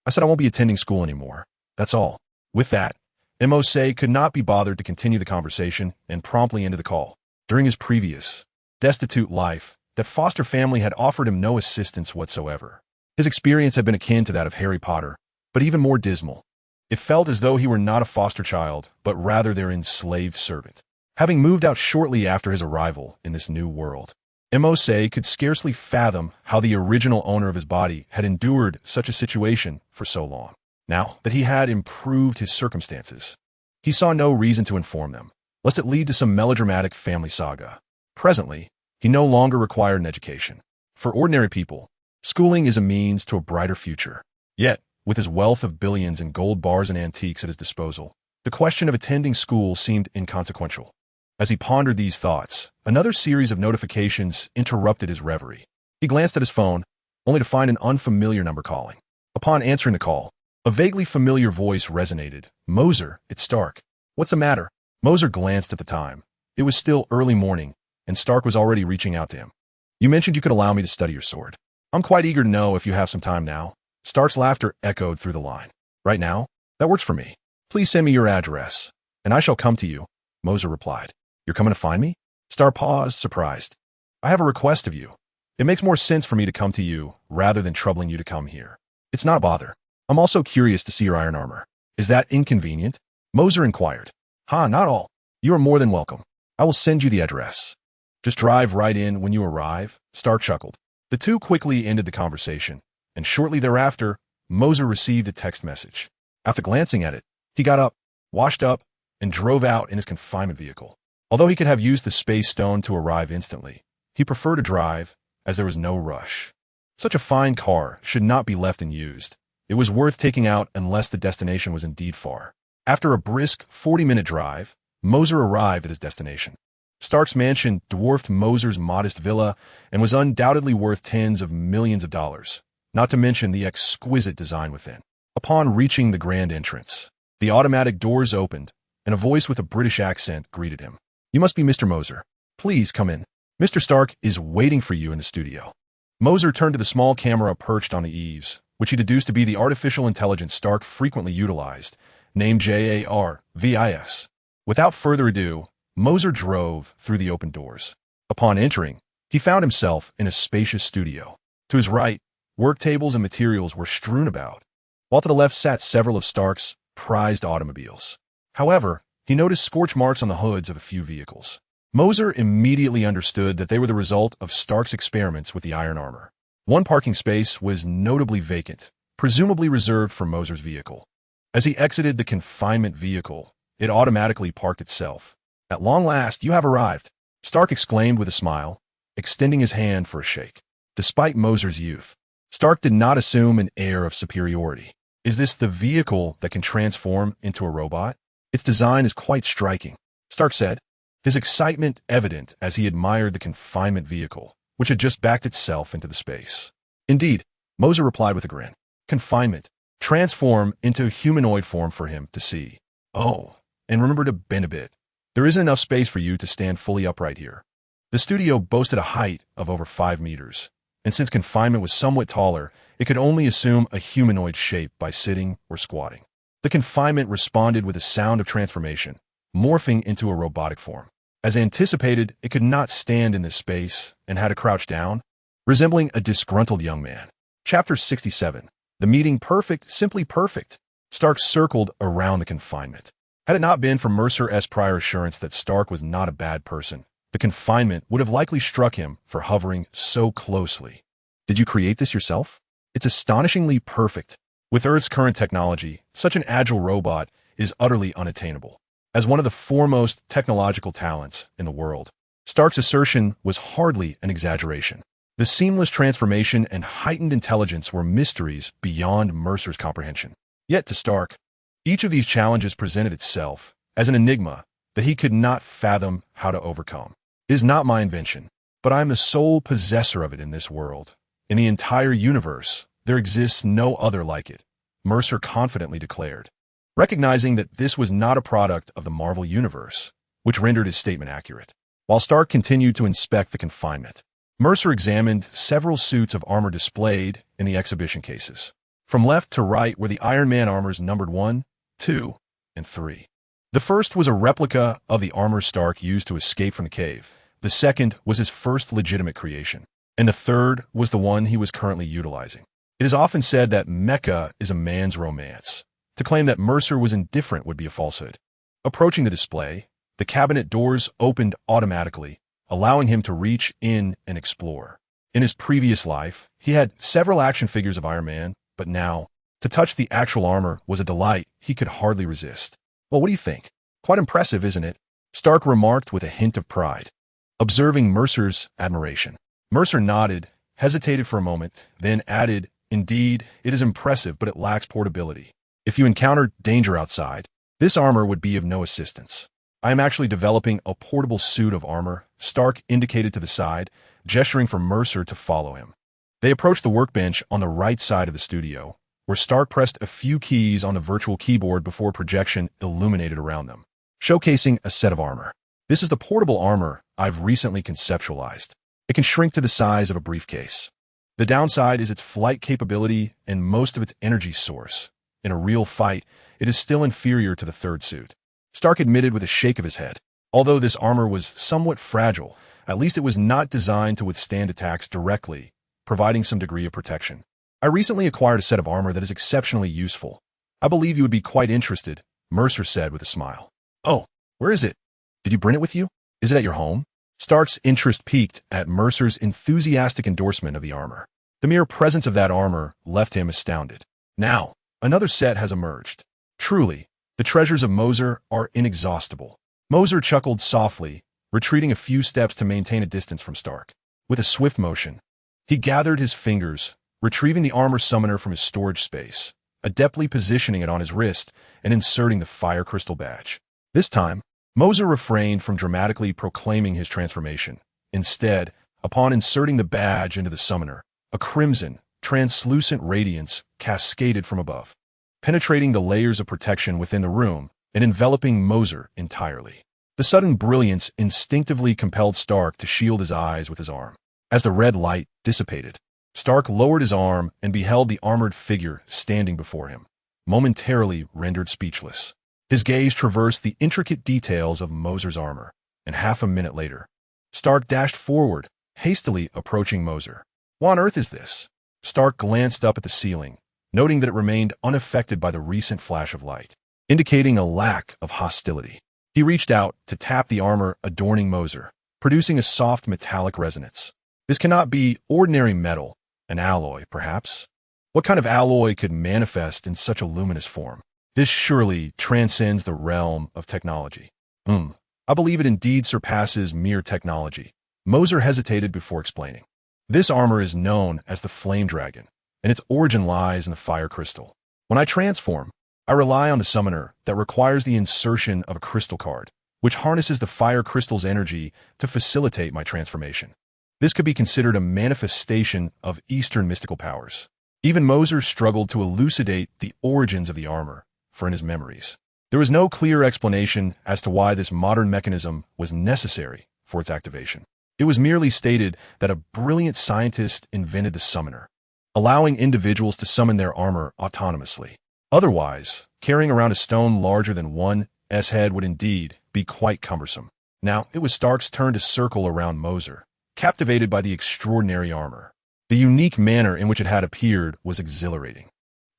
said I won't be attending school anymore. That's all. With that, Mercer could not be bothered to continue the conversation and promptly ended the call. During his previous, destitute life, that foster family had offered him no assistance whatsoever. His experience had been akin to that of Harry Potter, but even more dismal. It felt as though he were not a foster child, but rather their enslaved servant. Having moved out shortly after his arrival in this new world, Mercer could scarcely fathom how the original owner of his body had endured such a situation for so long. Now that he had improved his circumstances, he saw no reason to inform them, lest it lead to some melodramatic family saga. Presently, He no longer required an education. For ordinary people, schooling is a means to a brighter future. Yet, with his wealth of billions in gold bars and antiques at his disposal, the question of attending school seemed inconsequential. As he pondered these thoughts, another series of notifications interrupted his reverie. He glanced at his phone, only to find an unfamiliar number calling. Upon answering the call, a vaguely familiar voice resonated. "Mercer, it's Stark. What's the matter?" Mercer glanced at the time. It was still early morning, and Stark was already reaching out to him. "You mentioned you could allow me to study your sword. I'm quite eager to know if you have some time now." Stark's laughter echoed through the line. "Right now? That works for me. Please send me your address, and I shall come to you," Mercer replied. "You're coming to find me?" Stark paused, surprised. "I have a request of you. It makes more sense for me to come to you rather than troubling you to come here. It's not a bother. I'm also curious to see your iron armor. Is that inconvenient?" Mercer inquired. Not all. You are more than welcome. I will send you the address. Just drive right in when you arrive," Stark chuckled. The two quickly ended the conversation, and shortly thereafter, Mercer received a text message. After glancing at it, he got up, washed up, and drove out in his confinement vehicle. Although he could have used the space stone to arrive instantly, he preferred to drive, as there was no rush. Such a fine car should not be left unused. It was worth taking out unless the destination was indeed far. After a brisk 40-minute drive, Mercer arrived at his destination. Stark's mansion dwarfed Mercer's modest villa and was undoubtedly worth tens of millions of dollars, not to mention the exquisite design within. Upon reaching the grand entrance, the automatic doors opened, and a voice with a British accent greeted him. "You must be Mr. Mercer. Please come in. Mr. Stark is waiting for you in the studio." Mercer turned to the small camera perched on the eaves, which he deduced to be the artificial intelligence Stark frequently utilized, named JARVIS. Without further ado, Mercer drove through the open doors. Upon entering, he found himself in a spacious studio. To his right, work tables and materials were strewn about, while to the left sat several of Stark's prized automobiles. However, he noticed scorch marks on the hoods of a few vehicles. Mercer immediately understood that they were the result of Stark's experiments with the iron armor. One parking space was notably vacant, presumably reserved for Mercer's vehicle. As he exited the confinement vehicle, it automatically parked itself. "At long last, you have arrived," Stark exclaimed with a smile, extending his hand for a shake. Despite Mercer's youth, Stark did not assume an air of superiority. "Is this the vehicle that can transform into a robot? Its design is quite striking," Stark said, his excitement evident as he admired the confinement vehicle, which had just backed itself into the space. "Indeed," Mercer replied with a grin. "Confinement. Transform into a humanoid form for him to see. Oh, and remember to bend a bit. There isn't enough space for you to stand fully upright here." The studio boasted a height of over 5 meters, and since confinement was somewhat taller, it could only assume a humanoid shape by sitting or squatting. The confinement responded with a sound of transformation, morphing into a robotic form. As anticipated, it could not stand in this space and had to crouch down, resembling a disgruntled young man. Chapter 67. The meeting perfect, simply perfect. Stark circled around the confinement. Had it not been for Mercer's prior assurance that Stark was not a bad person, the confinement would have likely struck him for hovering so closely. "Did you create this yourself? It's astonishingly perfect. With Earth's current technology, such an agile robot is utterly unattainable." As one of the foremost technological talents in the world, Stark's assertion was hardly an exaggeration. The seamless transformation and heightened intelligence were mysteries beyond Mercer's comprehension. Yet to Stark, each of these challenges presented itself as an enigma that he could not fathom how to overcome. "It is not my invention, but I am the sole possessor of it in this world. In the entire universe, there exists no other like it," Mercer confidently declared, recognizing that this was not a product of the Marvel Universe, which rendered his statement accurate. While Stark continued to inspect the confinement, Mercer examined several suits of armor displayed in the exhibition cases. From left to right were the Iron Man armors numbered 1, 2, and 3. The first was a replica of the armor Stark used to escape from the cave. The second was his first legitimate creation. And the third was the one he was currently utilizing. It is often said that mecha is a man's romance. To claim that Mercer was indifferent would be a falsehood. Approaching the display, the cabinet doors opened automatically, allowing him to reach in and explore. In his previous life, he had several action figures of Iron Man, but now, to touch the actual armor was a delight he could hardly resist. "Well, what do you think? Quite impressive, isn't it?" Stark remarked with a hint of pride. observing Mercer's admiration. Mercer nodded, hesitated for a moment, then added, "Indeed, it is impressive, but it lacks portability. If you encounter danger outside, this armor would be of no assistance. I am actually developing a portable suit of armor," Stark indicated to the side, gesturing for Mercer to follow him. They approached the workbench on the right side of the studio, where Stark pressed a few keys on the virtual keyboard before projection illuminated around them, showcasing a set of armor. "This is the portable armor I've recently conceptualized. It can shrink to the size of a briefcase. The downside is its flight capability and most of its energy source. In a real fight, it is still inferior to the third suit," Stark admitted with a shake of his head. Although this armor was somewhat fragile, at least it was not designed to withstand attacks directly, providing some degree of protection. "I recently acquired a set of armor that is exceptionally useful. I believe you would be quite interested," Mercer said with a smile. "Oh, where is it? Did you bring it with you? Is it at your home?" Stark's interest peaked at Mercer's enthusiastic endorsement of the armor. The mere presence of that armor left him astounded. Now, another set has emerged. Truly, the treasures of Mercer are inexhaustible. Mercer chuckled softly, retreating a few steps to maintain a distance from Stark. With a swift motion, he gathered his fingers, retrieving the armor summoner from his storage space, adeptly positioning it on his wrist and inserting the fire crystal badge. This time, Mercer refrained from dramatically proclaiming his transformation. Instead, upon inserting the badge into the summoner, a crimson, translucent radiance cascaded from above, penetrating the layers of protection within the room and enveloping Mercer entirely. The sudden brilliance instinctively compelled Stark to shield his eyes with his arm. As the red light dissipated, Stark lowered his arm and beheld the armored figure standing before him, momentarily rendered speechless. His gaze traversed the intricate details of Mercer's armor, and half a minute later, Stark dashed forward, hastily approaching Mercer. "What on earth is this?" Stark glanced up at the ceiling, noting that it remained unaffected by the recent flash of light, indicating a lack of hostility. He reached out to tap the armor adorning Mercer, producing a soft metallic resonance. "This cannot be ordinary metal, an alloy, perhaps? What kind of alloy could manifest in such a luminous form? This surely transcends the realm of technology." I believe it indeed surpasses mere technology." Mercer hesitated before explaining. "This armor is known as the Flame Dragon, and its origin lies in the fire crystal. When I transform, I rely on the summoner that requires the insertion of a crystal card, which harnesses the fire crystal's energy to facilitate my transformation. This could be considered a manifestation of Eastern mystical powers." Even Mercer struggled to elucidate the origins of the armor, for in his memories, there was no clear explanation as to why this modern mechanism was necessary for its activation. It was merely stated that a brilliant scientist invented the summoner, allowing individuals to summon their armor autonomously. Otherwise, carrying around a stone larger than one's head would indeed be quite cumbersome. Now, it was Stark's turn to circle around Mercer, captivated by the extraordinary armor. The unique manner in which it had appeared was exhilarating.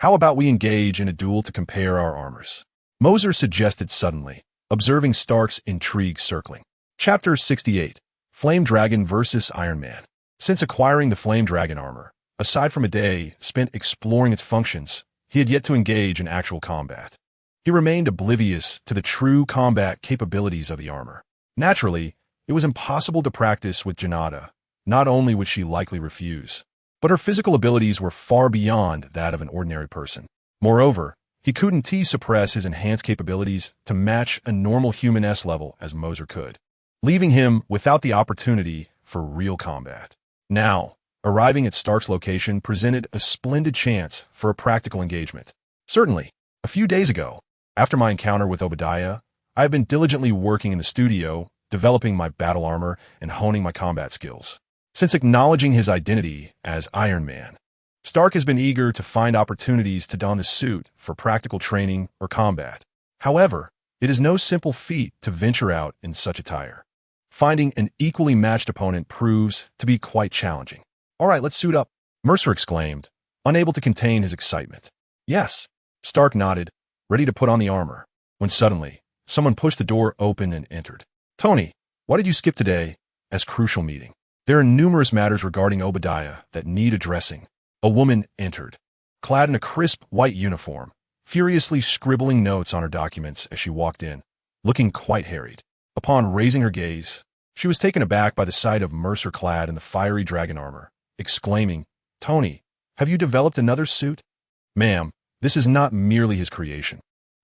"How about we engage in a duel to compare our armors?" Mercer suggested suddenly, observing Stark's intrigue circling. Chapter 68. Flame Dragon vs. Iron Man. Since acquiring the Flame Dragon armor, aside from a day spent exploring its functions, he had yet to engage in actual combat. He remained oblivious to the true combat capabilities of the armor. Naturally, it was impossible to practice with Janata. Not only would she likely refuse, but her physical abilities were far beyond that of an ordinary person. Moreover, he couldn't suppress his enhanced capabilities to match a normal human level as Mercer could, leaving him without the opportunity for real combat. Now, arriving at Stark's location presented a splendid chance for a practical engagement. Certainly, a few days ago, after my encounter with Obadiah, I have been diligently working in the studio, developing my battle armor and honing my combat skills. Since acknowledging his identity as Iron Man, Stark has been eager to find opportunities to don the suit for practical training or combat. However, it is no simple feat to venture out in such attire. Finding an equally matched opponent proves to be quite challenging. "All right, let's suit up," Mercer exclaimed, unable to contain his excitement. "Yes," Stark nodded, ready to put on the armor, when suddenly, someone pushed the door open and entered. "Tony, why did you skip today as crucial meeting? There are numerous matters regarding Obadiah that need addressing." A woman entered, clad in a crisp white uniform, furiously scribbling notes on her documents as she walked in, looking quite harried. Upon raising her gaze, She was taken aback by the sight of Mercer clad in the fiery dragon armor, exclaiming, "Tony, have you developed another suit?" "Ma'am, this is not merely his creation.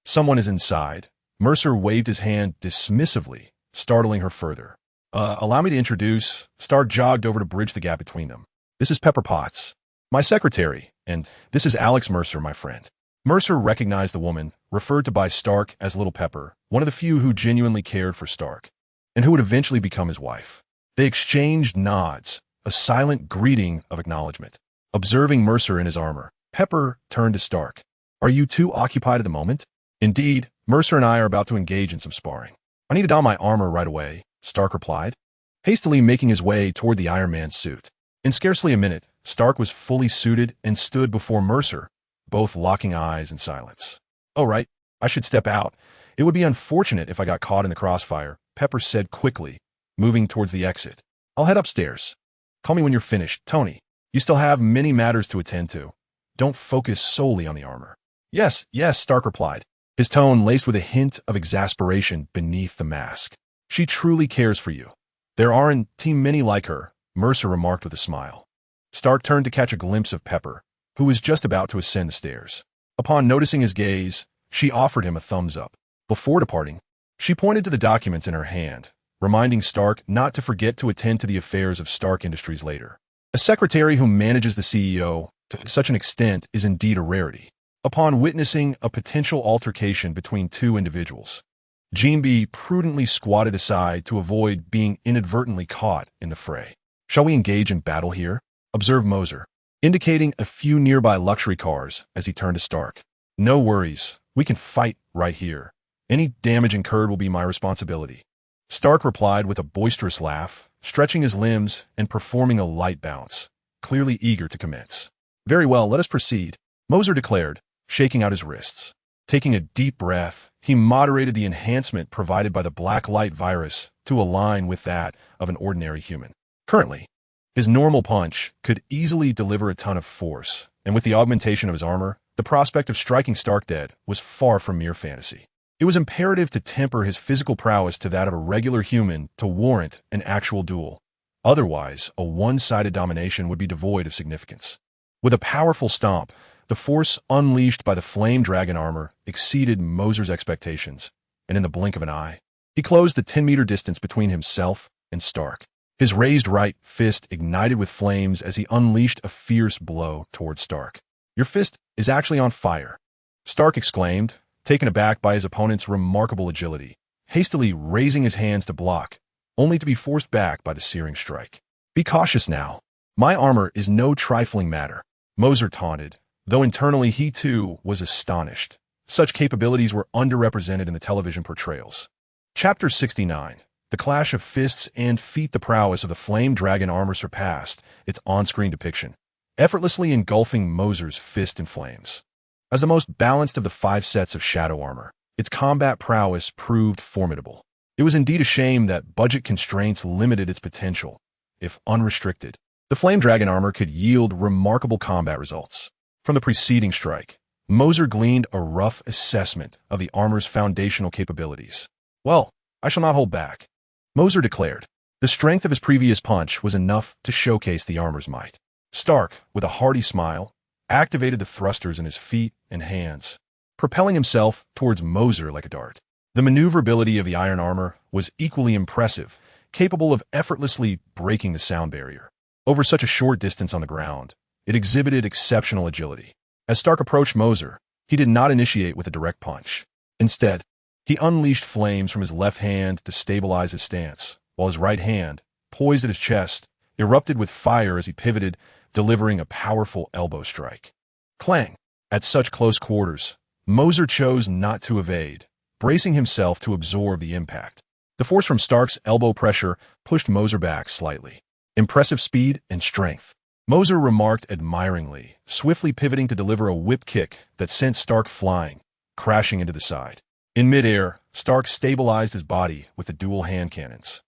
Someone is inside." Mercer waved his hand dismissively, startling her further. Allow me to introduce." Stark jogged over to bridge the gap between them. "This is Pepper Potts, my secretary, and this is Alex Mercer, my friend." Mercer recognized the woman, referred to by Stark as Little Pepper, one of the few who genuinely cared for Stark, and who would eventually become his wife. They exchanged nods, a silent greeting of acknowledgement. Observing Mercer in his armor, Pepper turned to Stark. "Are you two occupied at the moment?" "Indeed, Mercer and I are about to engage in some sparring." "I need to don my armor right away," Stark replied, hastily making his way toward the Iron Man's suit. In scarcely a minute, Stark was fully suited and stood before Mercer, both locking eyes in silence. "Oh, right, I should step out. It would be unfortunate if I got caught in the crossfire," Pepper said quickly, moving towards the exit. "I'll head upstairs. Call me when you're finished. Tony, you still have many matters to attend to. Don't focus solely on the armor." Yes, Stark replied, his tone laced with a hint of exasperation beneath the mask. "She truly cares for you. There aren't too many like her," Mercer remarked with a smile. Stark turned to catch a glimpse of Pepper, who was just about to ascend the stairs. Upon noticing his gaze, she offered him a thumbs up. Before departing, she pointed to the documents in her hand, reminding Stark not to forget to attend to the affairs of Stark Industries later. A secretary who manages the CEO to such an extent is indeed a rarity. Upon witnessing a potential altercation between two individuals, Jean B. prudently squatted aside to avoid being inadvertently caught in the fray. "Shall we engage in battle here?" observed Moser, indicating a few nearby luxury cars as he turned to Stark. "No worries, we can fight right here. Any damage incurred will be my responsibility." Stark replied with a boisterous laugh, stretching his limbs and performing a light bounce, clearly eager to commence. "Very well, let us proceed," Moser declared, shaking out his wrists. Taking a deep breath, he moderated the enhancement provided by the Blacklight Virus to align with that of an ordinary human. Currently, his normal punch could easily deliver a ton of force, and with the augmentation of his armor, the prospect of striking Stark dead was far from mere fantasy. It was imperative to temper his physical prowess to that of a regular human to warrant an actual duel. Otherwise, a one-sided domination would be devoid of significance. With a powerful stomp, the force unleashed by the flame dragon armor exceeded Moser's expectations, and in the blink of an eye, he closed the 10-meter distance between himself and Stark. His raised right fist ignited with flames as he unleashed a fierce blow toward Stark. "Your fist is actually on fire," Stark exclaimed, taken aback by his opponent's remarkable agility, hastily raising his hands to block, only to be forced back by the searing strike. "Be cautious now. My armor is no trifling matter," Moser taunted, though internally he too was astonished. Such capabilities were underrepresented in the television portrayals. Chapter 69. The clash of fists and feet. The prowess of the flame dragon armor surpassed its on-screen depiction, effortlessly engulfing Moser's fist in flames. As the most balanced of the 5 sets of shadow armor, its combat prowess proved formidable. It was indeed a shame that budget constraints limited its potential. If unrestricted, the flame dragon armor could yield remarkable combat results. From the preceding strike, Moser gleaned a rough assessment of the armor's foundational capabilities. "Well, I shall not hold back," Moser declared. The strength of his previous punch was enough to showcase the armor's might. Stark, with a hearty smile, activated the thrusters in his feet and hands, propelling himself towards Moser like a dart. The maneuverability of the iron armor was equally impressive, capable of effortlessly breaking the sound barrier. Over such a short distance on the ground, it exhibited exceptional agility. As Stark approached Moser, he did not initiate with a direct punch. Instead, he unleashed flames from his left hand to stabilize his stance, while his right hand, poised at his chest, erupted with fire as he pivoted, delivering a powerful elbow strike. Clang! At such close quarters, Moser chose not to evade, bracing himself to absorb the impact. The force from Stark's elbow pressure pushed Moser back slightly. Impressive speed and strength, Moser remarked admiringly, swiftly pivoting to deliver a whip kick that sent Stark flying, crashing into the side. In midair, Stark stabilized his body with the dual hand cannons,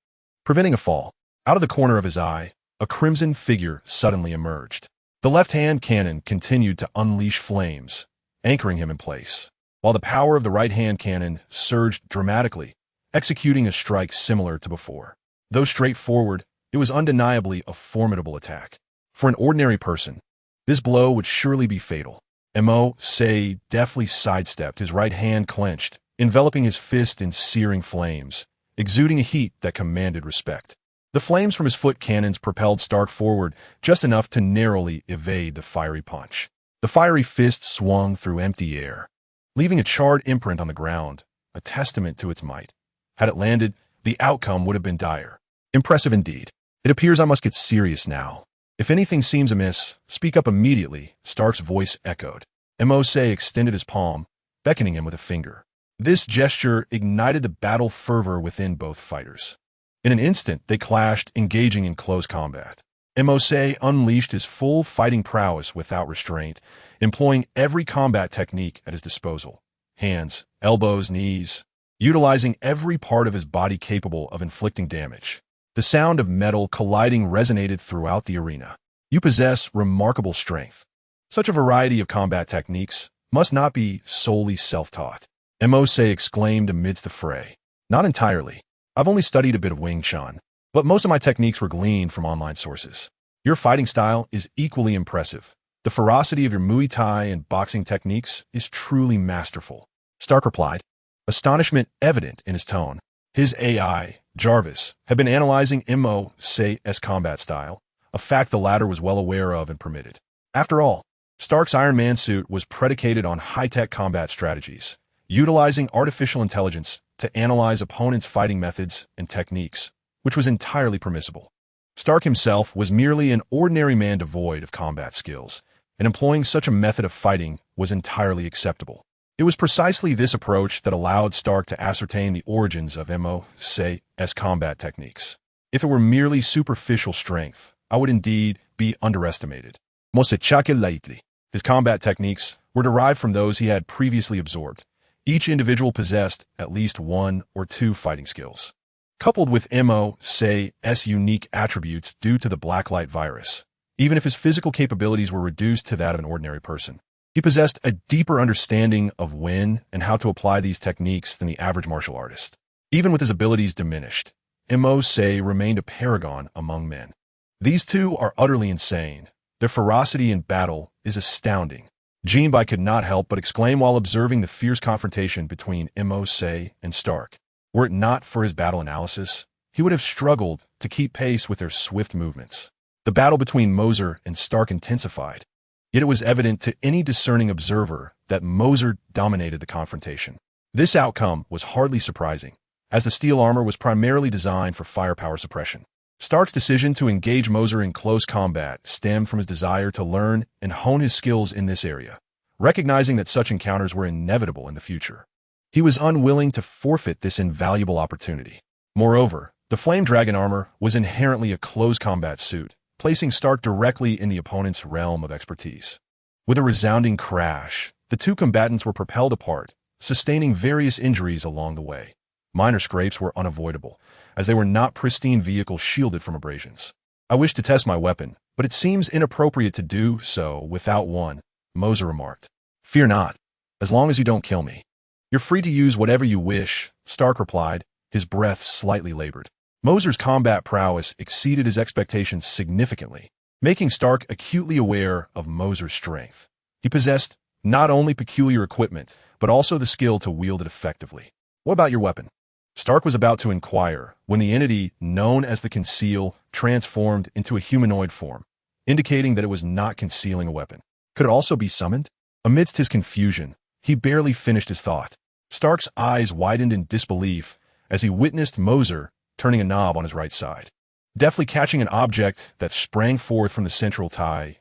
preventing a fall. Out of the corner of his eye, a crimson figure suddenly emerged. The left-hand cannon continued to unleash flames, anchoring him in place, while the power of the right-hand cannon surged dramatically, executing a strike similar to before. Though straightforward, it was undeniably a formidable attack. For an ordinary person, this blow would surely be fatal. Mercer deftly sidestepped, his right hand clenched, enveloping his fist in searing flames, exuding a heat that commanded respect. The flames from his foot cannons propelled Stark forward just enough to narrowly evade the fiery punch. The fiery fist swung through empty air, leaving a charred imprint on the ground, a testament to its might. Had it landed, the outcome would have been dire. Impressive indeed. It appears I must get serious now. If anything seems amiss, speak up immediately, Stark's voice echoed. Mercer extended his palm, beckoning him with a finger. This gesture ignited the battle fervor within both fighters. In an instant, they clashed, engaging in close combat. Mercer unleashed his full fighting prowess without restraint, employing every combat technique at his disposal. Hands, elbows, knees, utilizing every part of his body capable of inflicting damage. The sound of metal colliding resonated throughout the arena. You possess remarkable strength. Such a variety of combat techniques must not be solely self-taught. Mercer exclaimed amidst the fray. Not entirely. I've only studied a bit of Wing Chun, but most of my techniques were gleaned from online sources. Your fighting style is equally impressive. The ferocity of your Muay Thai and boxing techniques is truly masterful. Stark replied, astonishment evident in his tone. His AI, Jarvis, had been analyzing Mercer's combat style, a fact the latter was well aware of and permitted. After all, Stark's Iron Man suit was predicated on high-tech combat strategies, utilizing artificial intelligence to analyze opponents' fighting methods and techniques, which was entirely permissible. Stark himself was merely an ordinary man devoid of combat skills, and employing such a method of fighting was entirely acceptable. It was precisely this approach that allowed Stark to ascertain the origins of Mercer's combat techniques. If it were merely superficial strength, I would indeed be underestimated. His combat techniques were derived from those he had previously absorbed. Each individual possessed at least one or two fighting skills. Coupled with Mercer's unique attributes due to the Blacklight Virus, even if his physical capabilities were reduced to that of an ordinary person, he possessed a deeper understanding of when and how to apply these techniques than the average martial artist. Even with his abilities diminished, Mercer remained a paragon among men. These two are utterly insane. Their ferocity in battle is astounding. Jinbai could not help but exclaim while observing the fierce confrontation between Mercer and Stark. Were it not for his battle analysis, he would have struggled to keep pace with their swift movements. The battle between Mercer and Stark intensified, yet it was evident to any discerning observer that Mercer dominated the confrontation. This outcome was hardly surprising, as the steel armor was primarily designed for firepower suppression. Stark's decision to engage Mercer in close combat stemmed from his desire to learn and hone his skills in this area, recognizing that such encounters were inevitable in the future. He was unwilling to forfeit this invaluable opportunity. Moreover, the Flame Dragon armor was inherently a close combat suit, placing Stark directly in the opponent's realm of expertise. With a resounding crash, the two combatants were propelled apart, sustaining various injuries along the way. Minor scrapes were unavoidable, as they were not pristine vehicles shielded from abrasions. I wish to test my weapon, but it seems inappropriate to do so without one, Mercer remarked. Fear not, as long as you don't kill me. You're free to use whatever you wish, Stark replied, his breath slightly labored. Mercer's combat prowess exceeded his expectations significantly, making Stark acutely aware of Mercer's strength. He possessed not only peculiar equipment, but also the skill to wield it effectively. What about your weapon? Stark was about to inquire when the entity known as the Conceal transformed into a humanoid form, indicating that it was not concealing a weapon. Could it also be summoned? Amidst his confusion, he barely finished his thought. Stark's eyes widened in disbelief as he witnessed Mercer turning a knob on his right side, deftly catching an object that sprang forth from the central chi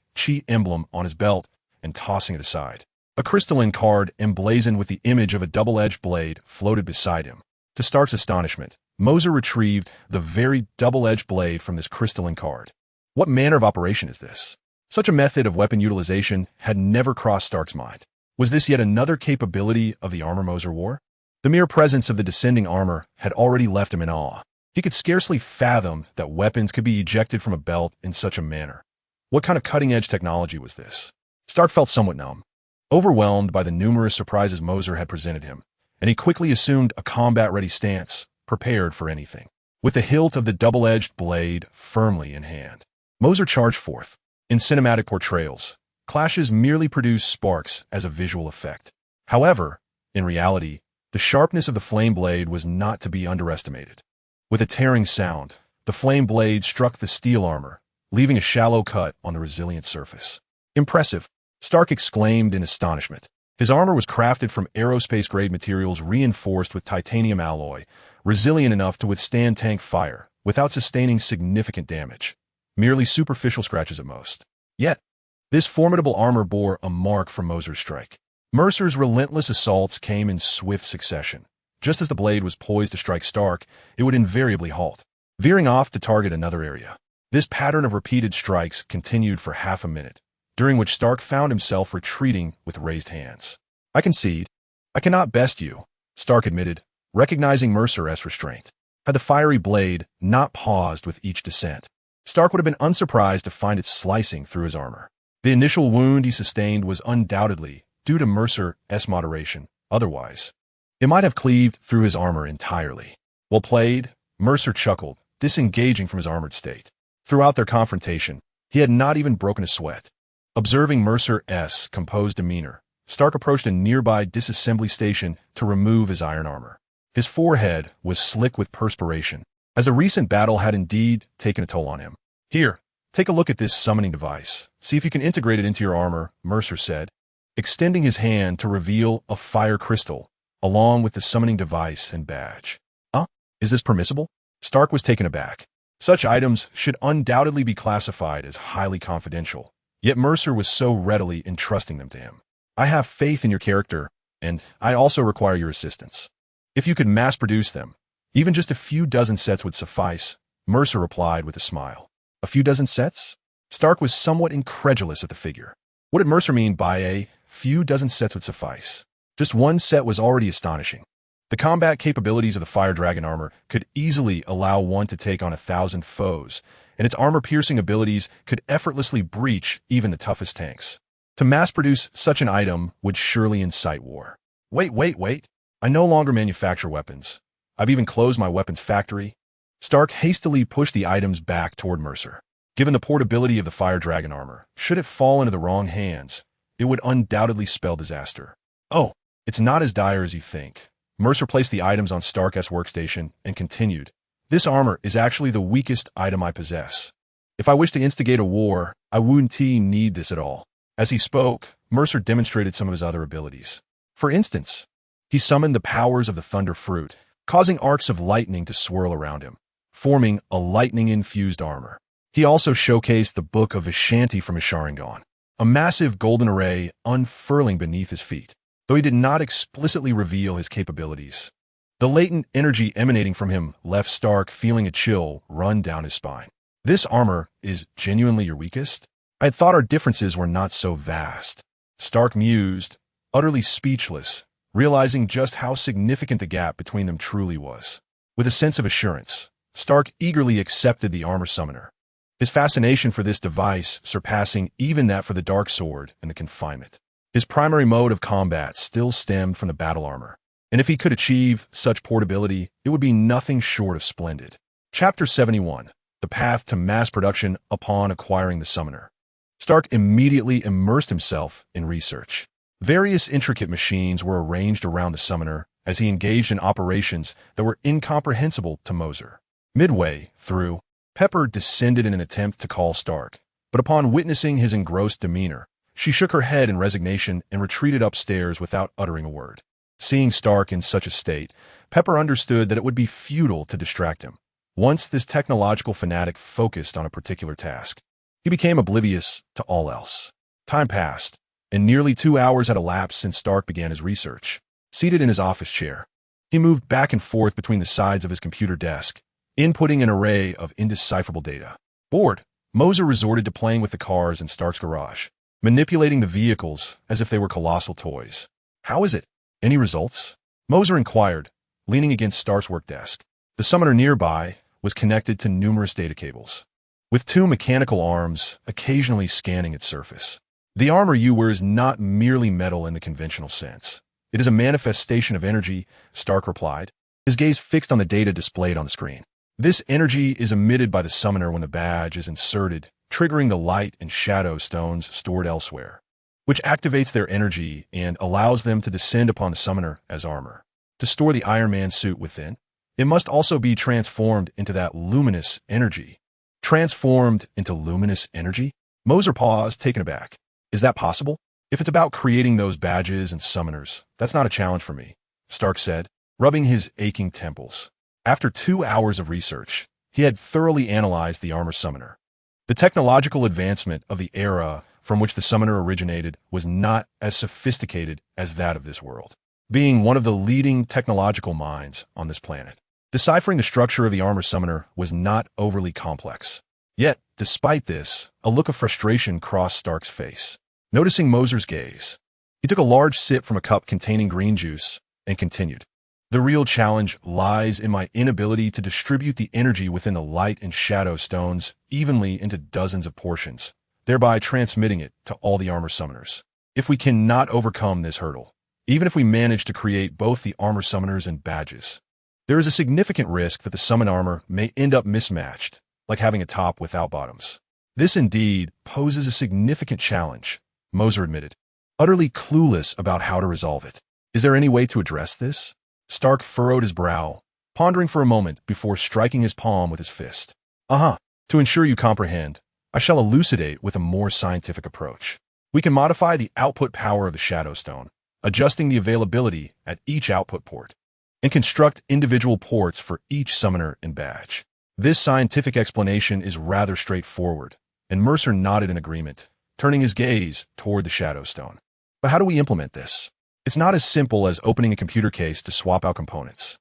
emblem on his belt and tossing it aside. A crystalline card emblazoned with the image of a double-edged blade floated beside him. To Stark's astonishment, Mercer retrieved the very double-edged blade from this crystalline card. What manner of operation is this? Such a method of weapon utilization had never crossed Stark's mind. Was this yet another capability of the armor Mercer wore? The mere presence of the descending armor had already left him in awe. He could scarcely fathom that weapons could be ejected from a belt in such a manner. What kind of cutting-edge technology was this? Stark felt somewhat numb, overwhelmed by the numerous surprises Mercer had presented him, and he quickly assumed a combat-ready stance, prepared for anything. with the hilt of the double-edged blade firmly in hand. Mercer charged forth. In cinematic portrayals, clashes merely produce sparks as a visual effect. However, in reality, the sharpness of the flame blade was not to be underestimated. With a tearing sound, the flame blade struck the steel armor, leaving a shallow cut on the resilient surface. "Impressive," Stark exclaimed in astonishment. His armor was crafted from aerospace-grade materials reinforced with titanium alloy, resilient enough to withstand tank fire, without sustaining significant damage. Merely superficial scratches at most. Yet, this formidable armor bore a mark from Mercer's strike. Mercer's relentless assaults came in swift succession. Just as the blade was poised to strike Stark, it would invariably halt, veering off to target another area. This pattern of repeated strikes continued for half a minute, during which Stark found himself retreating with raised hands. "I concede. I cannot best you," Stark admitted, recognizing Mercer as restraint. Had the fiery blade not paused with each descent, Stark would have been unsurprised to find it slicing through his armor. The initial wound he sustained was undoubtedly due to Mercer's moderation. Otherwise, it might have cleaved through his armor entirely. "Well played," Mercer chuckled, disengaging from his armored state. Throughout their confrontation, he had not even broken a sweat. Observing Mercer's composed demeanor, Stark approached a nearby disassembly station to remove his iron armor. His forehead was slick with perspiration, as a recent battle had indeed taken a toll on him. "Here, take a look at this summoning device. See if you can integrate it into your armor," Mercer said, extending his hand to reveal a fire crystal, along with the summoning device and badge. Is this permissible?" Stark was taken aback. Such items should undoubtedly be classified as highly confidential, yet Mercer was so readily entrusting them to him. "I have faith in your character, and I also require your assistance. If you could mass-produce them, even just a few dozen sets would suffice," Mercer replied with a smile. "A few dozen sets?" Stark was somewhat incredulous at the figure. What did Mercer mean by a few dozen sets would suffice? Just one set was already astonishing. The combat capabilities of the Fire Dragon armor could easily allow one to take on 1,000 foes, and its armor-piercing abilities could effortlessly breach even the toughest tanks. To mass-produce such an item would surely incite war. Wait. I no longer manufacture weapons. I've even closed my weapons factory." Stark hastily pushed the items back toward Mercer. Given the portability of the Fire Dragon armor, should it fall into the wrong hands, it would undoubtedly spell disaster. "Oh, it's not as dire as you think." Mercer placed the items on Stark's workstation and continued, "This armor is actually the weakest item I possess. If I wish to instigate a war, I wouldn't need this at all." As he spoke, Mercer demonstrated some of his other abilities. For instance, he summoned the powers of the Thunder Fruit, causing arcs of lightning to swirl around him, forming a lightning-infused armor. He also showcased the Book of Vishanti from his Sharingan, a massive golden array unfurling beneath his feet, though he did not explicitly reveal his capabilities. The latent energy emanating from him left Stark feeling a chill run down his spine. "This armor is genuinely your weakest? I had thought our differences were not so vast." Stark mused, utterly speechless, realizing just how significant the gap between them truly was. With a sense of assurance, Stark eagerly accepted the armor summoner, his fascination for this device surpassing even that for the dark sword and the confinement. His primary mode of combat still stemmed from the battle armor, and if he could achieve such portability, it would be nothing short of splendid. Chapter 71. The Path to Mass Production Upon Acquiring the Summoner. Stark immediately immersed himself in research. Various intricate machines were arranged around the summoner as he engaged in operations that were incomprehensible to Mercer. Midway through, Pepper descended in an attempt to call Stark, but upon witnessing his engrossed demeanor, she shook her head in resignation and retreated upstairs without uttering a word. Seeing Stark in such a state, Pepper understood that it would be futile to distract him. Once this technological fanatic focused on a particular task, he became oblivious to all else. Time passed, and nearly 2 hours had elapsed since Stark began his research. Seated in his office chair, he moved back and forth between the sides of his computer desk, inputting an array of indecipherable data. Bored, Mercer resorted to playing with the cars in Stark's garage, manipulating the vehicles as if they were colossal toys. "How is it? Any results?" Mercer inquired, leaning against Stark's work desk. The summoner nearby was connected to numerous data cables, with 2 mechanical arms occasionally scanning its surface. "The armor you wear is not merely metal in the conventional sense. It is a manifestation of energy," Stark replied, his gaze fixed on the data displayed on the screen. This energy is emitted by the summoner when the badge is inserted, triggering the light and shadow stones stored elsewhere, which activates their energy and allows them to descend upon the summoner as armor. To store the Iron Man suit within, it must also be transformed into that luminous energy. Transformed into luminous energy? Mercer paused, taken aback. Is that possible? If it's about creating those badges and summoners, that's not a challenge for me, Stark said, rubbing his aching temples. After 2 hours of research, he had thoroughly analyzed the armor summoner. The technological advancement of the era from which the summoner originated was not as sophisticated as that of this world, being one of the leading technological minds on this planet. Deciphering the structure of the armor summoner was not overly complex. Yet, despite this, a look of frustration crossed Stark's face. Noticing Mercer's gaze, he took a large sip from a cup containing green juice and continued. The real challenge lies in my inability to distribute the energy within the light and shadow stones evenly into dozens of portions, thereby transmitting it to all the armor summoners. If we cannot overcome this hurdle, even if we manage to create both the armor summoners and badges, there is a significant risk that the summon armor may end up mismatched, like having a top without bottoms. This indeed poses a significant challenge, Mercer admitted, utterly clueless about how to resolve it. Is there any way to address this? Stark furrowed his brow, pondering for a moment before striking his palm with his fist. To ensure you comprehend, I shall elucidate with a more scientific approach. We can modify the output power of the Shadow Stone, adjusting the availability at each output port, and construct individual ports for each summoner and badge. This scientific explanation is rather straightforward, and Mercer nodded in agreement, turning his gaze toward the Shadow Stone. But how do we implement this? It's not as simple as opening a computer case to swap out components.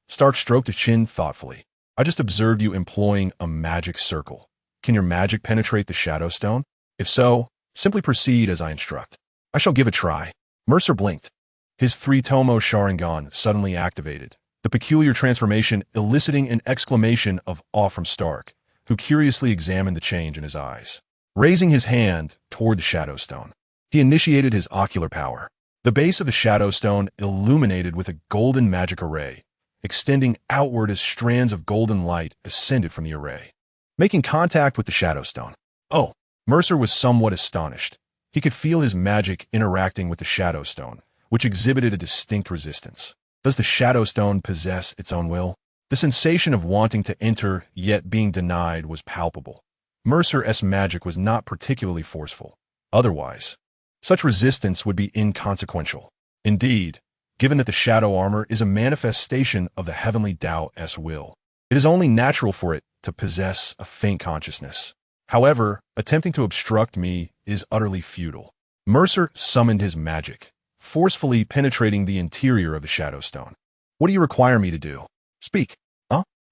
Stark stroked his chin thoughtfully. I just observed you employing a magic circle. Can your magic penetrate the Shadow Stone? If so, simply proceed as I instruct. I shall give a try. Mercer blinked. His 3-tomo Sharingan suddenly activated, the peculiar transformation eliciting an exclamation of awe from Stark, who curiously examined the change in his eyes. Raising his hand toward the Shadow Stone, he initiated his ocular power. The base of the Shadow Stone illuminated with a golden magic array, extending outward as strands of golden light ascended from the array, making contact with the Shadow Stone. Oh, Mercer was somewhat astonished. He could feel his magic interacting with the Shadow Stone, which exhibited a distinct resistance. Does the Shadow Stone possess its own will? The sensation of wanting to enter, yet being denied, was palpable. Mercer's magic was not particularly forceful. Otherwise, such resistance would be inconsequential. Indeed, given that the shadow armor is a manifestation of the heavenly Tao's will, it is only natural for it to possess a faint consciousness. However, attempting to obstruct me is utterly futile. Mercer summoned his magic, forcefully penetrating the interior of the Shadow Stone. What do you require me to do? Speak.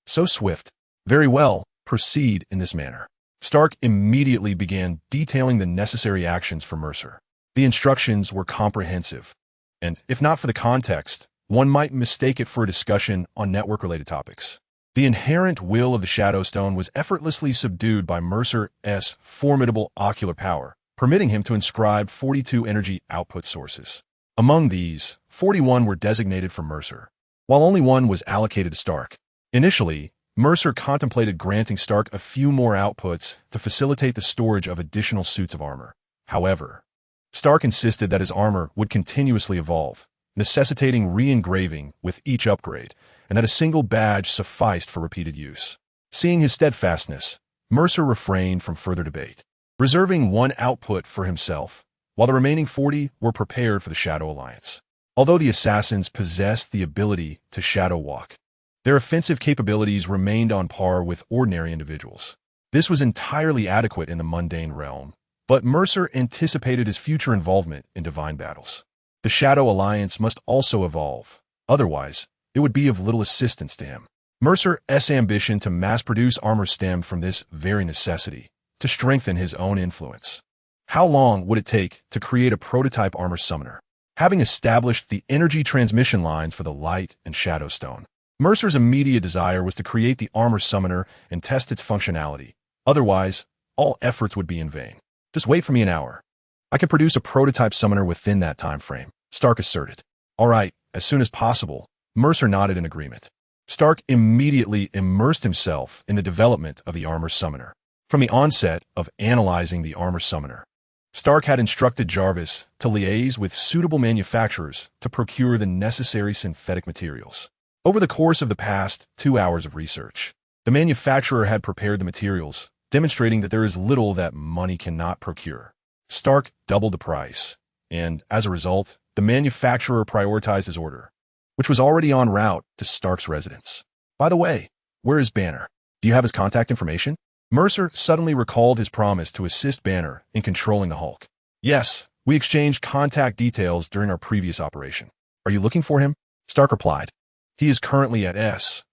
So swift. Very well, proceed in this manner. Stark immediately began detailing the necessary actions for Mercer. The instructions were comprehensive, and if not for the context, one might mistake it for a discussion on network-related topics. The inherent will of the Shadow Stone was effortlessly subdued by Mercer's formidable ocular power, permitting him to inscribe 42 energy output sources. Among these, 41 were designated for Mercer, while only one was allocated to Stark. Initially, Mercer contemplated granting Stark a few more outputs to facilitate the storage of additional suits of armor. However, Stark insisted that his armor would continuously evolve, necessitating re-engraving with each upgrade, and that a single badge sufficed for repeated use. Seeing his steadfastness, Mercer refrained from further debate, reserving one output for himself, while the remaining 40 were prepared for the Shadow Alliance. Although the assassins possessed the ability to shadow walk, their offensive capabilities remained on par with ordinary individuals. This was entirely adequate in the mundane realm, but Mercer anticipated his future involvement in divine battles. The Shadow Alliance must also evolve, otherwise, it would be of little assistance to him. Mercer's ambition to mass-produce armor stemmed from this very necessity, to strengthen his own influence. How long would it take to create a prototype armor summoner? Having established the energy transmission lines for the Light and Shadow Stone, Mercer's immediate desire was to create the armor summoner and test its functionality. Otherwise, all efforts would be in vain. Just wait for me an hour. I can produce a prototype summoner within that time frame, Stark asserted. All right, as soon as possible. Mercer nodded in agreement. Stark immediately immersed himself in the development of the armor summoner. From the onset of analyzing the armor summoner, Stark had instructed Jarvis to liaise with suitable manufacturers to procure the necessary synthetic materials. Over the course of the past 2 hours of research, the manufacturer had prepared the materials, demonstrating that there is little that money cannot procure. Stark doubled the price, and as a result, the manufacturer prioritized his order, which was already en route to Stark's residence. By the way, where is Banner? Do you have his contact information? Mercer suddenly recalled his promise to assist Banner in controlling the Hulk. Yes, we exchanged contact details during our previous operation. Are you looking for him? Stark replied. He is currently at S-H-I-E-L-D.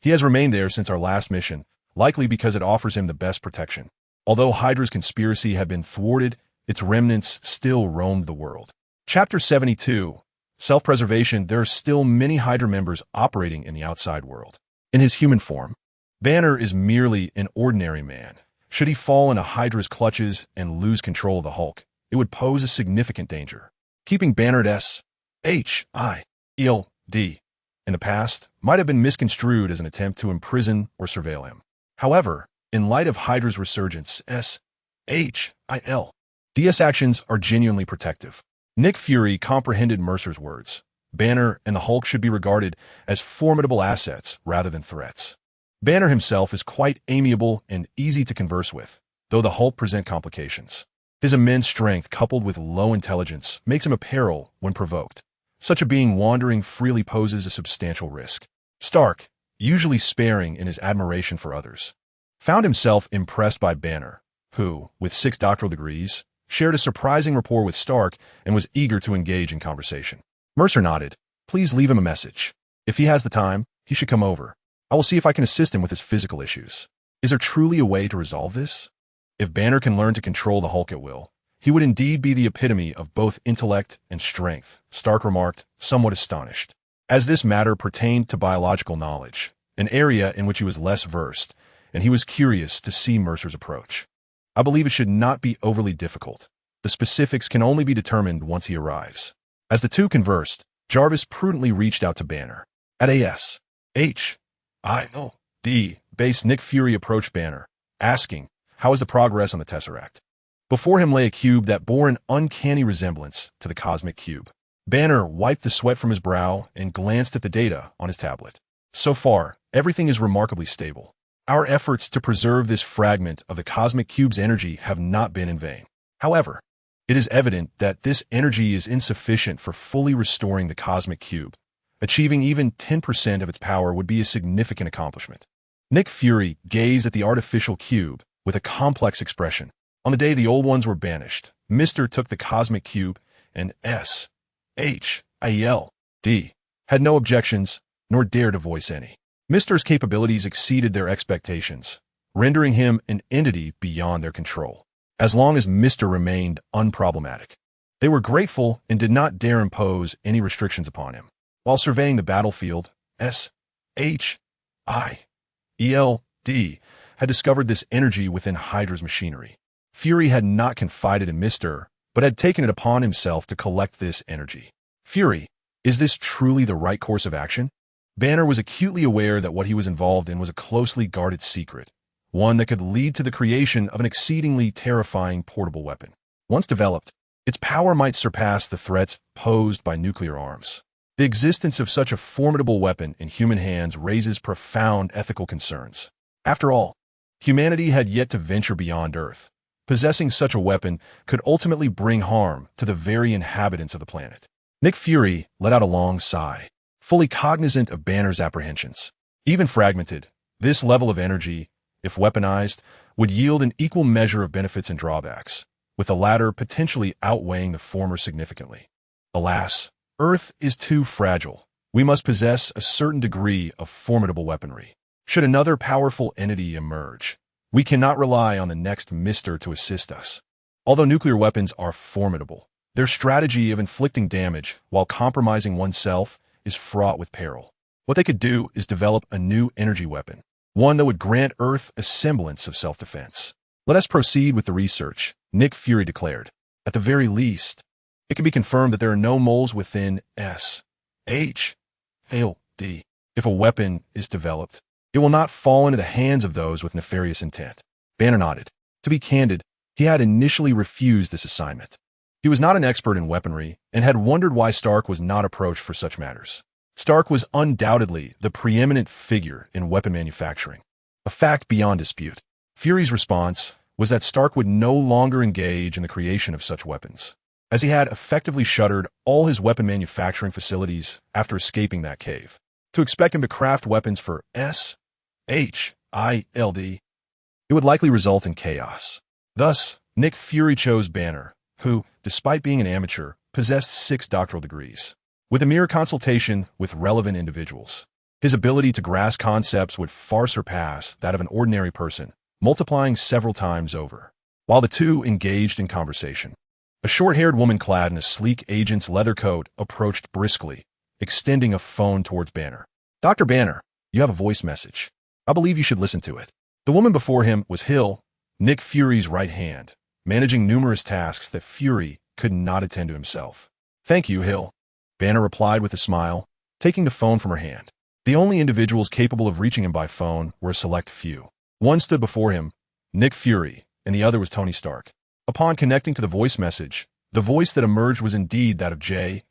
He has remained there since our last mission, likely because it offers him the best protection. Although Hydra's conspiracy had been thwarted, its remnants still roamed the world. Chapter 72. Self-preservation. There are still many Hydra members operating in the outside world. In his human form, Banner is merely an ordinary man. Should he fall into Hydra's clutches and lose control of the Hulk, it would pose a significant danger. Keeping Banner at S-H-I-E-L-D in the past might have been misconstrued as an attempt to imprison or surveil him. However, in light of Hydra's resurgence, S-H-I-L-D's actions are genuinely protective. Nick Fury comprehended Mercer's words. Banner and the Hulk should be regarded as formidable assets rather than threats. Banner himself is quite amiable and easy to converse with, though the Hulk presents complications. His immense strength coupled with low intelligence makes him a peril when provoked. Such a being wandering freely poses a substantial risk. Stark, usually sparing in his admiration for others, found himself impressed by Banner, who, with 6 doctoral degrees, shared a surprising rapport with Stark and was eager to engage in conversation. Mercer nodded. Please leave him a message. If he has the time, he should come over. I will see if I can assist him with his physical issues. Is there truly a way to resolve this? If Banner can learn to control the Hulk at will, he would indeed be the epitome of both intellect and strength, Stark remarked, somewhat astonished. As this matter pertained to biological knowledge, an area in which he was less versed, and he was curious to see Mercer's approach. I believe it should not be overly difficult. The specifics can only be determined once he arrives. As the two conversed, Jarvis prudently reached out to Banner. At A-S-H-I-L-D base, Nick Fury approached Banner, asking, how is the progress on the Tesseract? Before him lay a cube that bore an uncanny resemblance to the cosmic cube. Banner wiped the sweat from his brow and glanced at the data on his tablet. So far, everything is remarkably stable. Our efforts to preserve this fragment of the cosmic cube's energy have not been in vain. However, it is evident that this energy is insufficient for fully restoring the cosmic cube. Achieving even 10% of its power would be a significant accomplishment. Nick Fury gazed at the artificial cube with a complex expression. On the day the old ones were banished, Mr. took the cosmic cube and S-H-I-L-D had no objections, nor dared to voice any. Mr.'s capabilities exceeded their expectations, rendering him an entity beyond their control. As long as Mr. remained unproblematic, they were grateful and did not dare impose any restrictions upon him. While surveying the battlefield, S-H-I-E-L-D had discovered this energy within Hydra's machinery. Fury had not confided in Mr., but had taken it upon himself to collect this energy. Fury, is this truly the right course of action? Banner was acutely aware that what he was involved in was a closely guarded secret, one that could lead to the creation of an exceedingly terrifying portable weapon. Once developed, its power might surpass the threats posed by nuclear arms. The existence of such a formidable weapon in human hands raises profound ethical concerns. After all, humanity had yet to venture beyond Earth. Possessing such a weapon could ultimately bring harm to the very inhabitants of the planet. Nick Fury let out a long sigh, fully cognizant of Banner's apprehensions. Even fragmented, this level of energy, if weaponized, would yield an equal measure of benefits and drawbacks, with the latter potentially outweighing the former significantly. Alas, Earth is too fragile. We must possess a certain degree of formidable weaponry. Should another powerful entity emerge, we cannot rely on the next Mr. to assist us. Although nuclear weapons are formidable, their strategy of inflicting damage while compromising oneself is fraught with peril. What they could do is develop a new energy weapon, one that would grant Earth a semblance of self-defense. Let us proceed with the research, Nick Fury declared. At the very least, it can be confirmed that there are no moles within S If a weapon is developed, it will not fall into the hands of those with nefarious intent. Banner nodded. To be candid, he had initially refused this assignment. He was not an expert in weaponry and had wondered why Stark was not approached for such matters. Stark was undoubtedly the preeminent figure in weapon manufacturing, a fact beyond dispute. Fury's response was that Stark would no longer engage in the creation of such weapons, as he had effectively shuttered all his weapon manufacturing facilities after escaping that cave. To expect him to craft weapons for SHIELD, it would likely result in chaos. Thus, Nick Fury chose Banner, who, despite being an amateur, possessed 6 doctoral degrees. With a mere consultation with relevant individuals, his ability to grasp concepts would far surpass that of an ordinary person, multiplying several times over. While the two engaged in conversation, a short-haired woman clad in a sleek agent's leather coat approached briskly, extending a phone towards Banner. "Dr. Banner, you have a voice message. I believe you should listen to it." The woman before him was Hill, Nick Fury's right hand, managing numerous tasks that Fury could not attend to himself. "Thank you, Hill," Banner replied with a smile, taking the phone from her hand. The only individuals capable of reaching him by phone were a select few. One stood before him, Nick Fury, and the other was Tony Stark. Upon connecting to the voice message, the voice that emerged was indeed that of Jarvis,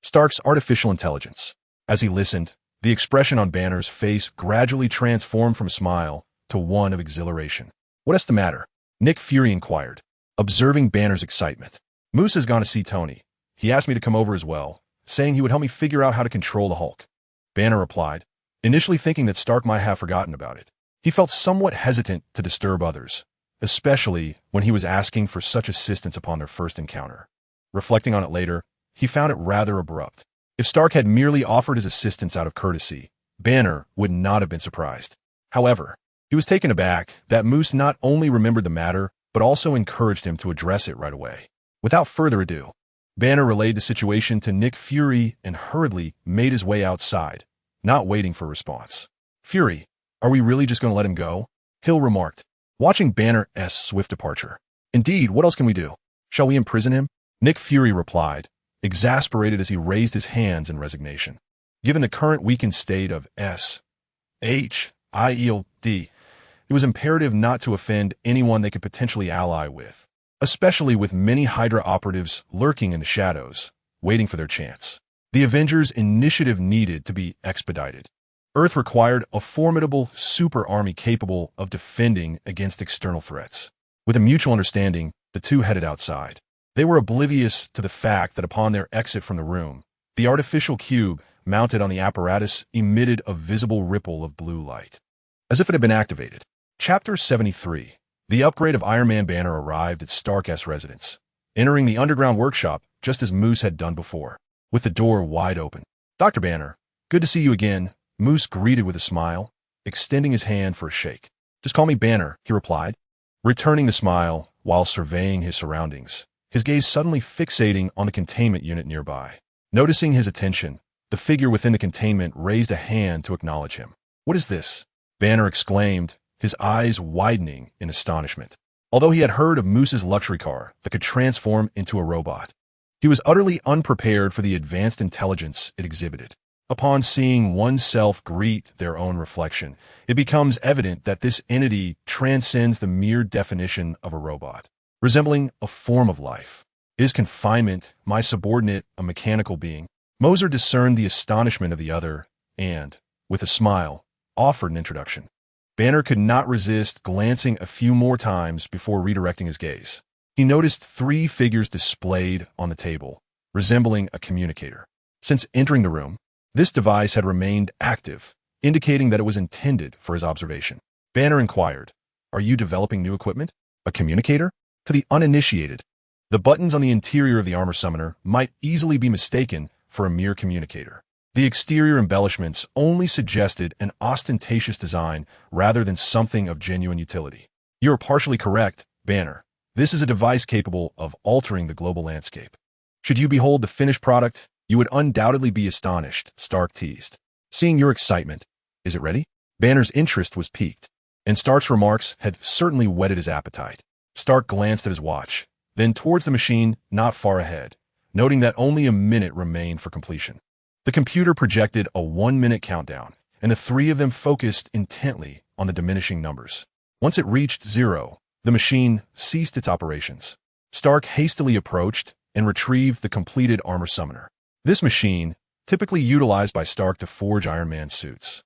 Stark's artificial intelligence. As he listened, the expression on Banner's face gradually transformed from a smile to one of exhilaration. "What's the matter?" Nick Fury inquired, observing Banner's excitement. "Moose has gone to see Tony. He asked me to come over as well, saying he would help me figure out how to control the Hulk." Banner replied, initially thinking that Stark might have forgotten about it. He felt somewhat hesitant to disturb others, especially when he was asking for such assistance upon their first encounter. Reflecting on it later, he found it rather abrupt. If Stark had merely offered his assistance out of courtesy, Banner would not have been surprised. However, he was taken aback that Moose not only remembered the matter, but also encouraged him to address it right away. Without further ado, Banner relayed the situation to Nick Fury and hurriedly made his way outside, not waiting for a response. "Fury, are we really just going to let him go?" Hill remarked, watching Banner's swift departure. "Indeed, what else can we do? Shall we imprison him?" Nick Fury replied, exasperated as he raised his hands in resignation. Given the current weakened state of SHIELD, it was imperative not to offend anyone they could potentially ally with, especially with many Hydra operatives lurking in the shadows, waiting for their chance. The Avengers' initiative needed to be expedited. Earth required a formidable super army capable of defending against external threats. With a mutual understanding, the two headed outside. They were oblivious to the fact that upon their exit from the room, the artificial cube mounted on the apparatus emitted a visible ripple of blue light, as if it had been activated. Chapter 73. The upgrade of Iron Man Banner arrived at Stark's residence, entering the underground workshop just as Moose had done before, with the door wide open. "Dr. Banner, good to see you again," Moose greeted with a smile, extending his hand for a shake. "Just call me Banner," he replied, returning the smile while surveying his surroundings, his gaze suddenly fixating on the containment unit nearby. Noticing his attention, the figure within the containment raised a hand to acknowledge him. "What is this?" Banner exclaimed, his eyes widening in astonishment. Although he had heard of Moose's luxury car that could transform into a robot, he was utterly unprepared for the advanced intelligence it exhibited. Upon seeing oneself greet their own reflection, it becomes evident that this entity transcends the mere definition of a robot, resembling a form of life. "Is confinement, my subordinate, a mechanical being?" Moser discerned the astonishment of the other and, with a smile, offered an introduction. Banner could not resist glancing a few more times before redirecting his gaze. He noticed 3 figures displayed on the table, resembling a communicator. Since entering the room, this device had remained active, indicating that it was intended for his observation. Banner inquired, "Are you developing new equipment? A communicator?" To the uninitiated, the buttons on the interior of the armor summoner might easily be mistaken for a mere communicator. The exterior embellishments only suggested an ostentatious design rather than something of genuine utility. "You are partially correct, Banner. This is a device capable of altering the global landscape. Should you behold the finished product, you would undoubtedly be astonished," Stark teased. "Seeing your excitement, is it ready?" Banner's interest was piqued, and Stark's remarks had certainly whetted his appetite. Stark glanced at his watch, then towards the machine not far ahead, noting that only a minute remained for completion. The computer projected a 1-minute countdown, and the three of them focused intently on the diminishing numbers. Once it reached 0, the machine ceased its operations. Stark hastily approached and retrieved the completed armor summoner. This machine, typically utilized by Stark to forge Iron Man suits,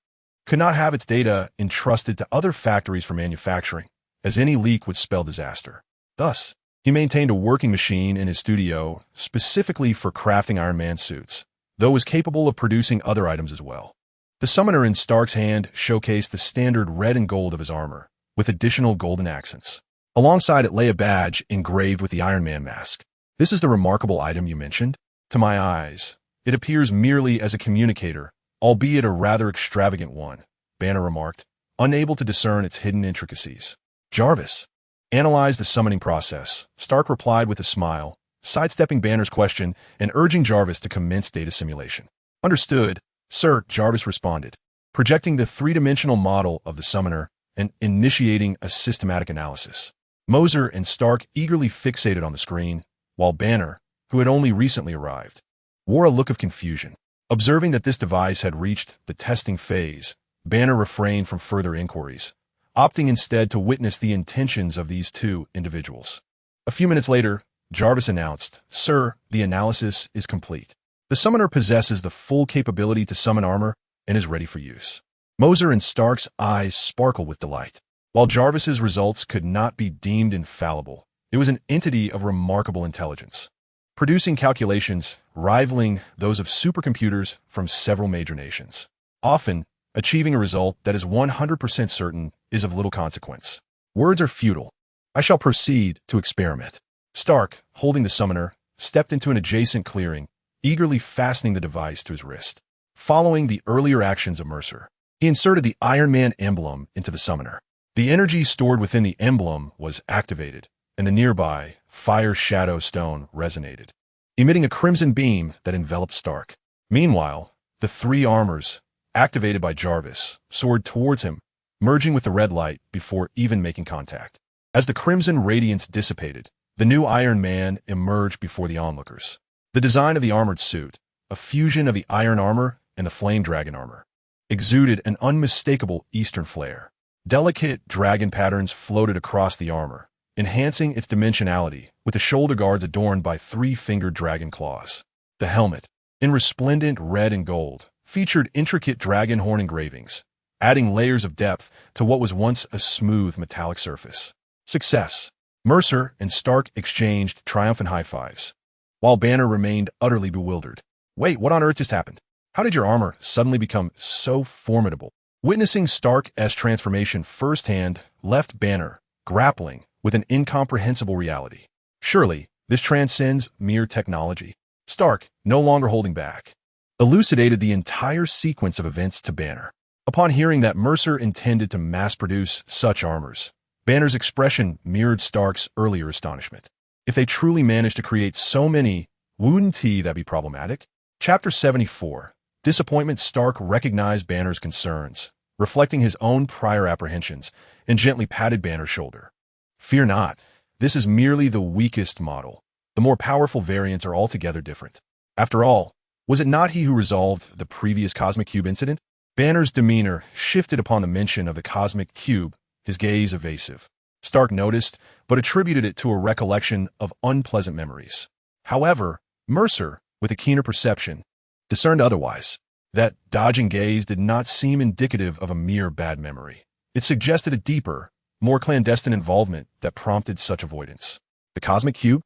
could not have its data entrusted to other factories for manufacturing, as any leak would spell disaster. Thus, he maintained a working machine in his studio specifically for crafting Iron Man suits, though was capable of producing other items as well. The summoner in Stark's hand showcased the standard red and gold of his armor, with additional golden accents. Alongside it lay a badge engraved with the Iron Man mask. "This is the remarkable item you mentioned? To my eyes, it appears merely as a communicator, albeit a rather extravagant one," Banner remarked, unable to discern its hidden intricacies. "Jarvis, analyze the summoning process," Stark replied with a smile, sidestepping Banner's question and urging Jarvis to commence data simulation. "Understood, sir," Jarvis responded, projecting the three-dimensional model of the summoner and initiating a systematic analysis. Mercer and Stark eagerly fixated on the screen, while Banner, who had only recently arrived, wore a look of confusion. Observing that this device had reached the testing phase, Banner refrained from further inquiries, opting instead to witness the intentions of these two individuals. A few minutes later, Jarvis announced, "Sir, the analysis is complete. The summoner possesses the full capability to summon armor and is ready for use." Mercer and Stark's eyes sparkled with delight. While Jarvis's results could not be deemed infallible, it was an entity of remarkable intelligence, producing calculations rivaling those of supercomputers from several major nations. Often, achieving a result that is 100% certain is of little consequence. Words are futile. I shall proceed to experiment. Stark, holding the summoner, stepped into an adjacent clearing, eagerly fastening the device to his wrist. Following the earlier actions of Mercer, he inserted the Iron Man emblem into the summoner. The energy stored within the emblem was activated, and the nearby Fire Shadow Stone resonated, emitting a crimson beam that enveloped Stark. Meanwhile, the three armors, activated by Jarvis, soared towards him, merging with the red light before even making contact. As the crimson radiance dissipated, the new Iron Man emerged before the onlookers. The design of the armored suit, a fusion of the iron armor and the flame dragon armor, exuded an unmistakable Eastern flair. Delicate dragon patterns floated across the armor, enhancing its dimensionality with the shoulder guards adorned by three-fingered dragon claws. The helmet, in resplendent red and gold, featured intricate dragon horn engravings, adding layers of depth to what was once a smooth metallic surface. Success! Mercer and Stark exchanged triumphant high fives, while Banner remained utterly bewildered. "Wait, what on earth just happened? How did your armor suddenly become so formidable?" Witnessing Stark's transformation firsthand left Banner grappling with an incomprehensible reality. Surely, this transcends mere technology. Stark, no longer holding back, elucidated the entire sequence of events to Banner. Upon hearing that Mercer intended to mass-produce such armors, Banner's expression mirrored Stark's earlier astonishment. If they truly managed to create so many, wouldn't that be problematic? Chapter 74. Disappointment. Stark recognized Banner's concerns, reflecting his own prior apprehensions, and gently patted Banner's shoulder. "Fear not. This is merely the weakest model. The more powerful variants are altogether different. After all, was it not he who resolved the previous Cosmic Cube incident?" Banner's demeanor shifted upon the mention of the Cosmic Cube, his gaze evasive. Stark noticed, but attributed it to a recollection of unpleasant memories. However, Mercer, with a keener perception, discerned otherwise. That dodging gaze did not seem indicative of a mere bad memory. It suggested a deeper, more clandestine involvement that prompted such avoidance. "The Cosmic Cube?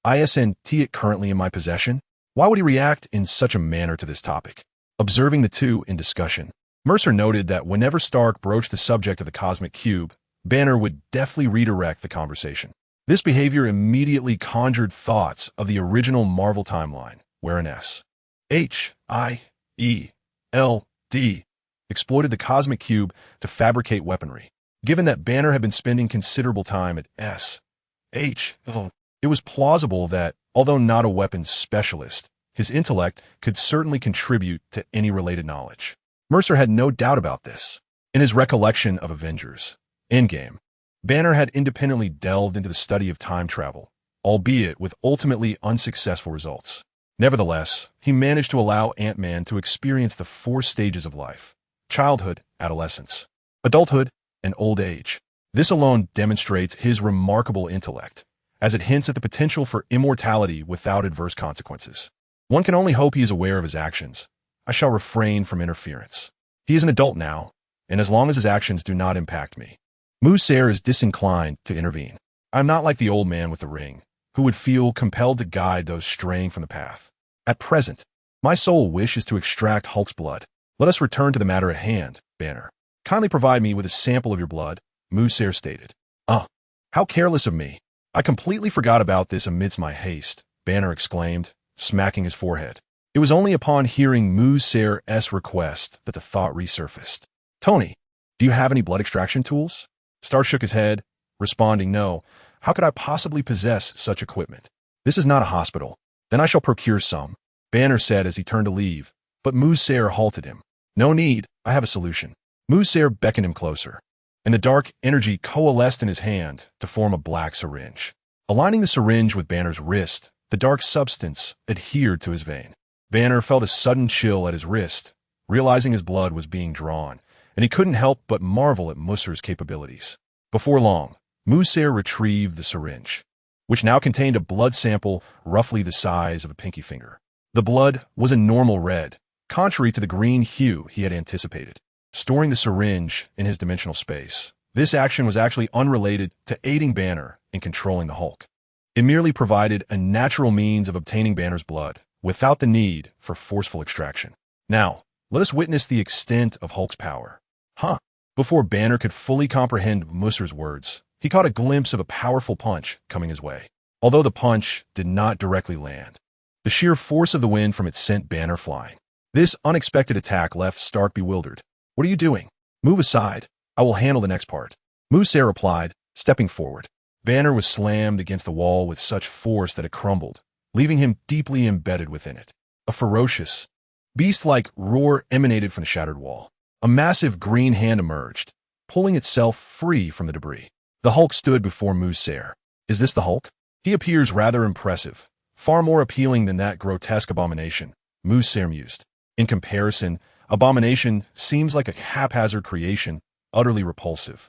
Isn't it currently in my possession? Why would he react in such a manner to this topic?" Observing the two in discussion, Mercer noted that whenever Stark broached the subject of the Cosmic Cube, Banner would deftly redirect the conversation. This behavior immediately conjured thoughts of the original Marvel timeline, wherein SHIELD exploited the Cosmic Cube to fabricate weaponry. Given that Banner had been spending considerable time at SHIELD, it was plausible that, although not a weapons specialist, his intellect could certainly contribute to any related knowledge. Mercer had no doubt about this. In his recollection of Avengers Endgame, Banner had independently delved into the study of time travel, albeit with ultimately unsuccessful results. Nevertheless, he managed to allow Ant-Man to experience the 4 stages of life: childhood, adolescence, adulthood, and old age. This alone demonstrates his remarkable intellect, as it hints at the potential for immortality without adverse consequences. One can only hope he is aware of his actions. I shall refrain from interference. He is an adult now, and as long as his actions do not impact me. Mercer is disinclined to intervene. I'm not like the old man with the ring, who would feel compelled to guide those straying from the path. At present, my sole wish is to extract Hulk's blood. Let us return to the matter at hand, Banner. Kindly provide me with a sample of your blood, Mercer stated. How careless of me. I completely forgot about this amidst my haste, Banner exclaimed, smacking his forehead. It was only upon hearing Mercer's request that the thought resurfaced. Tony, do you have any blood extraction tools? Stark shook his head, responding, no. How could I possibly possess such equipment? This is not a hospital. Then I shall procure some, Banner said as he turned to leave, but Mercer halted him. No need, I have a solution. Mercer beckoned him closer, and the dark energy coalesced in his hand to form a black syringe. Aligning the syringe with Banner's wrist, the dark substance adhered to his vein. Banner felt a sudden chill at his wrist, realizing his blood was being drawn, and he couldn't help but marvel at Mercer's capabilities. Before long, Mercer retrieved the syringe, which now contained a blood sample roughly the size of a pinky finger. The blood was a normal red, contrary to the green hue he had anticipated. Storing the syringe in his dimensional space, this action was actually unrelated to aiding Banner in controlling the Hulk. It merely provided a natural means of obtaining Banner's blood, without the need for forceful extraction. Now, let us witness the extent of Hulk's power. Before Banner could fully comprehend Mercer's words, he caught a glimpse of a powerful punch coming his way. Although the punch did not directly land, the sheer force of the wind from it sent Banner flying. This unexpected attack left Stark bewildered. What are you doing? Move aside. I will handle the next part. Mercer replied, stepping forward. Banner was slammed against the wall with such force that it crumbled, leaving him deeply embedded within it. A ferocious, beast-like roar emanated from the shattered wall. A massive green hand emerged, pulling itself free from the debris. The Hulk stood before Mercer. Is this the Hulk? He appears rather impressive, far more appealing than that grotesque abomination, Mercer mused. In comparison, Abomination seems like a haphazard creation, utterly repulsive.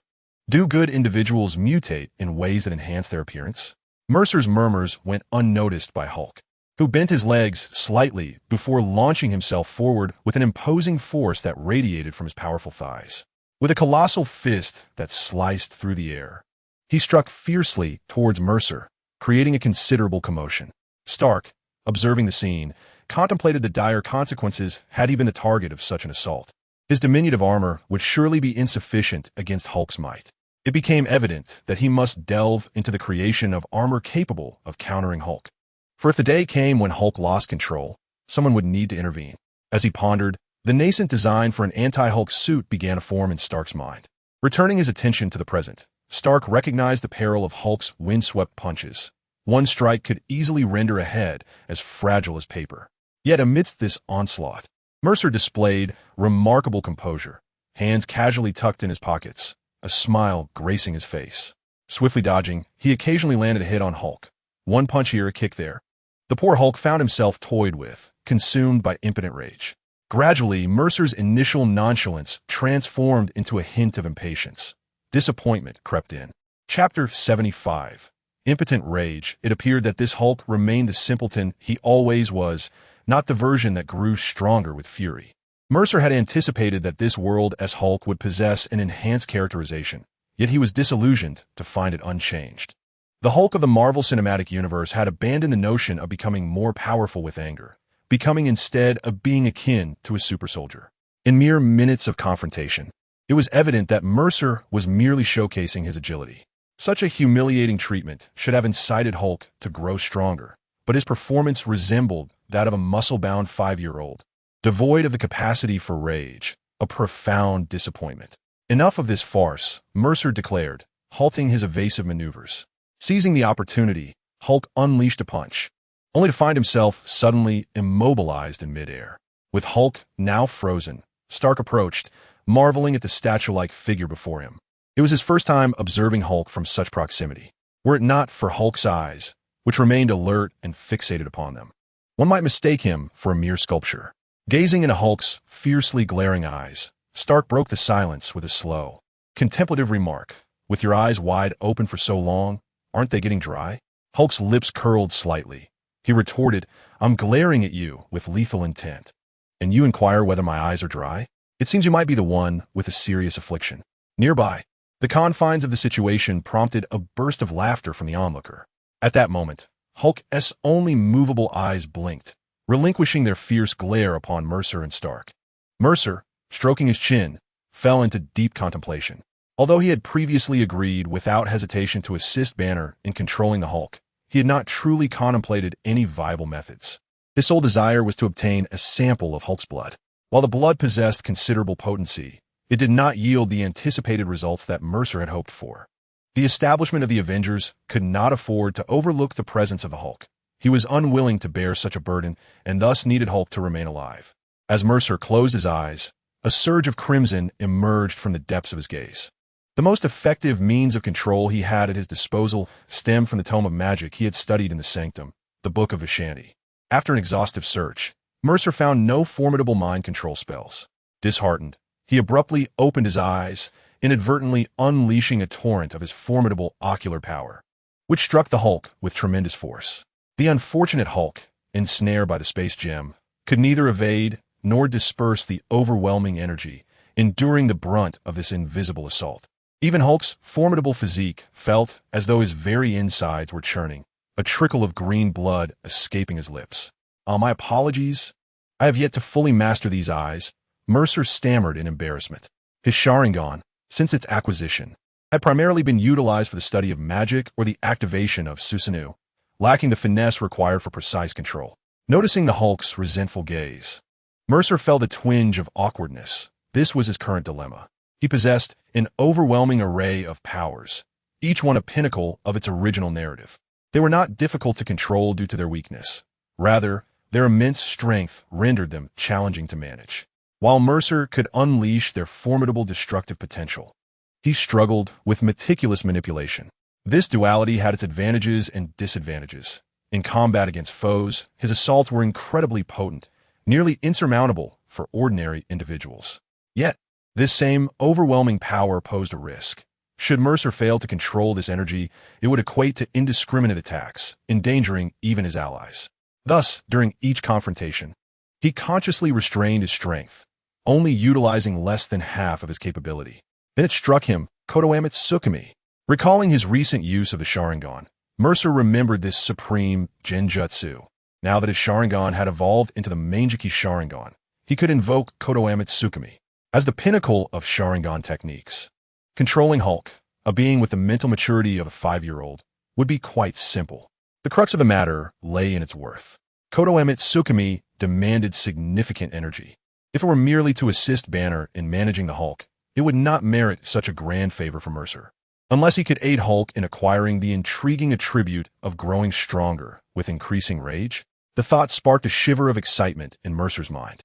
Do good individuals mutate in ways that enhance their appearance? Mercer's murmurs went unnoticed by Hulk, who bent his legs slightly before launching himself forward with an imposing force that radiated from his powerful thighs. With a colossal fist that sliced through the air, he struck fiercely towards Mercer, creating a considerable commotion. Stark, observing the scene, contemplated the dire consequences had he been the target of such an assault. His diminutive armor would surely be insufficient against Hulk's might. It became evident that he must delve into the creation of armor capable of countering Hulk. For if the day came when Hulk lost control, someone would need to intervene. As he pondered, the nascent design for an anti-Hulk suit began to form in Stark's mind. Returning his attention to the present, Stark recognized the peril of Hulk's windswept punches. One strike could easily render a head as fragile as paper. Yet amidst this onslaught, Mercer displayed remarkable composure, hands casually tucked in his pockets, a smile gracing his face. Swiftly dodging, he occasionally landed a hit on Hulk. One punch here, a kick there. The poor Hulk found himself toyed with, consumed by impotent rage. Gradually, Mercer's initial nonchalance transformed into a hint of impatience. Disappointment crept in. Chapter 75. Impotent rage. It appeared that this Hulk remained the simpleton he always was, not the version that grew stronger with fury. Mercer had anticipated that this world as Hulk would possess an enhanced characterization, yet he was disillusioned to find it unchanged. The Hulk of the Marvel Cinematic Universe had abandoned the notion of becoming more powerful with anger, becoming instead of being akin to a super soldier. In mere minutes of confrontation, it was evident that Mercer was merely showcasing his agility. Such a humiliating treatment should have incited Hulk to grow stronger, but his performance resembled that of a muscle-bound 5-year-old, devoid of the capacity for rage, a profound disappointment. Enough of this farce, Mercer declared, halting his evasive maneuvers. Seizing the opportunity, Hulk unleashed a punch, only to find himself suddenly immobilized in midair. With Hulk now frozen, Stark approached, marveling at the statue-like figure before him. It was his first time observing Hulk from such proximity, were it not for Hulk's eyes, which remained alert and fixated upon them. One might mistake him for a mere sculpture. Gazing into Hulk's fiercely glaring eyes, Stark broke the silence with a slow, contemplative remark. With your eyes wide open for so long, aren't they getting dry? Hulk's lips curled slightly. He retorted, I'm glaring at you with lethal intent. And you inquire whether my eyes are dry? It seems you might be the one with a serious affliction. Nearby, the confines of the situation prompted a burst of laughter from the onlooker. At that moment, Hulk's only movable eyes blinked, relinquishing their fierce glare upon Mercer and Stark. Mercer, stroking his chin, fell into deep contemplation. Although he had previously agreed without hesitation to assist Banner in controlling the Hulk, he had not truly contemplated any viable methods. His sole desire was to obtain a sample of Hulk's blood. While the blood possessed considerable potency, it did not yield the anticipated results that Mercer had hoped for. The establishment of the Avengers could not afford to overlook the presence of the Hulk. He was unwilling to bear such a burden and thus needed Hulk to remain alive. As Mercer closed his eyes, a surge of crimson emerged from the depths of his gaze. The most effective means of control he had at his disposal stemmed from the tome of magic he had studied in the Sanctum, the Book of Vishanti. After an exhaustive search, Mercer found no formidable mind control spells. Disheartened, he abruptly opened his eyes, inadvertently unleashing a torrent of his formidable ocular power, which struck the Hulk with tremendous force. The unfortunate Hulk, ensnared by the space gem, could neither evade nor disperse the overwhelming energy, enduring the brunt of this invisible assault. Even Hulk's formidable physique felt as though his very insides were churning, a trickle of green blood escaping his lips. My apologies. I have yet to fully master these eyes, Mercer stammered in embarrassment. His Sharingan, since its acquisition, had primarily been utilized for the study of magic or the activation of Susanoo, lacking the finesse required for precise control. Noticing the Hulk's resentful gaze, Mercer felt a twinge of awkwardness. This was his current dilemma. He possessed an overwhelming array of powers, each one a pinnacle of its original narrative. They were not difficult to control due to their weakness. Rather, their immense strength rendered them challenging to manage. While Mercer could unleash their formidable destructive potential, he struggled with meticulous manipulation. This duality had its advantages and disadvantages. In combat against foes, his assaults were incredibly potent, nearly insurmountable for ordinary individuals. Yet, this same overwhelming power posed a risk. Should Mercer fail to control this energy, it would equate to indiscriminate attacks, endangering even his allies. Thus, during each confrontation, he consciously restrained his strength, only utilizing less than half of his capability. Then it struck him, Kotoamit's Tsukimi. Recalling his recent use of the Sharingan, Mercer remembered this supreme genjutsu. Now that his Sharingan had evolved into the Mangeki Sharingan, he could invoke Kotoamit's Tsukimi as the pinnacle of Sharingan techniques. Controlling Hulk, a being with the mental maturity of a 5-year-old, would be quite simple. The crux of the matter lay in its worth. Kotoamit's Tsukimi demanded significant energy. If it were merely to assist Banner in managing the Hulk, it would not merit such a grand favor from Mercer. Unless he could aid Hulk in acquiring the intriguing attribute of growing stronger with increasing rage, the thought sparked a shiver of excitement in Mercer's mind.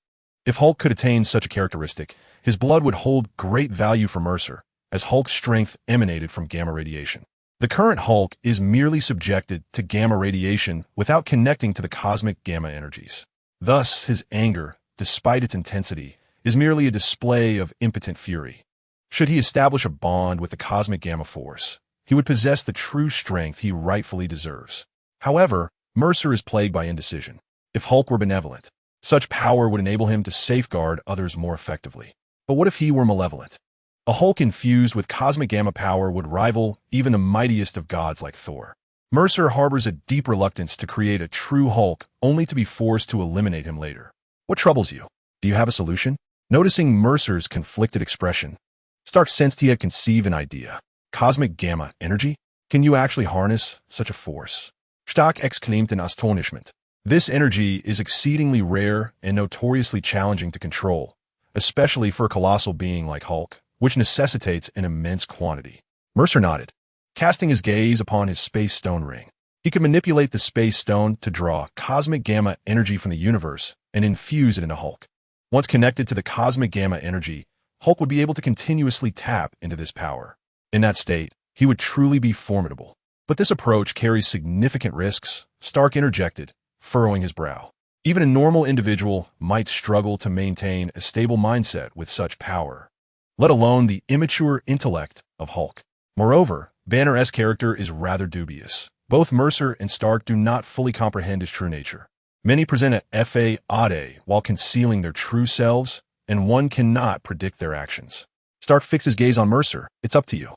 If Hulk could attain such a characteristic, his blood would hold great value for Mercer, as Hulk's strength emanated from gamma radiation. The current Hulk is merely subjected to gamma radiation without connecting to the cosmic gamma energies. Thus, his anger, despite its intensity, is merely a display of impotent fury. Should he establish a bond with the cosmic gamma force, he would possess the true strength he rightfully deserves. However, Mercer is plagued by indecision. If Hulk were benevolent, such power would enable him to safeguard others more effectively. But what if he were malevolent? A Hulk infused with cosmic gamma power would rival even the mightiest of gods like Thor. Mercer harbors a deep reluctance to create a true Hulk only to be forced to eliminate him later. What troubles you? Do you have a solution? Noticing Mercer's conflicted expression, Stark sensed he had conceived an idea. Cosmic gamma energy? Can you actually harness such a force? Stark exclaimed in astonishment. This energy is exceedingly rare and notoriously challenging to control, especially for a colossal being like Hulk, which necessitates an immense quantity. Mercer nodded, casting his gaze upon his space stone ring. He could manipulate the space stone to draw cosmic gamma energy from the universe and infuse it into Hulk. Once connected to the cosmic gamma energy, Hulk would be able to continuously tap into this power. In that state, he would truly be formidable. But this approach carries significant risks, Stark interjected, furrowing his brow. Even a normal individual might struggle to maintain a stable mindset with such power, let alone the immature intellect of Hulk. Moreover, Banner's character is rather dubious. Both Mercer and Stark do not fully comprehend his true nature. Many present a fodder while concealing their true selves, and one cannot predict their actions. Stark fixed his gaze on Mercer. It's up to you.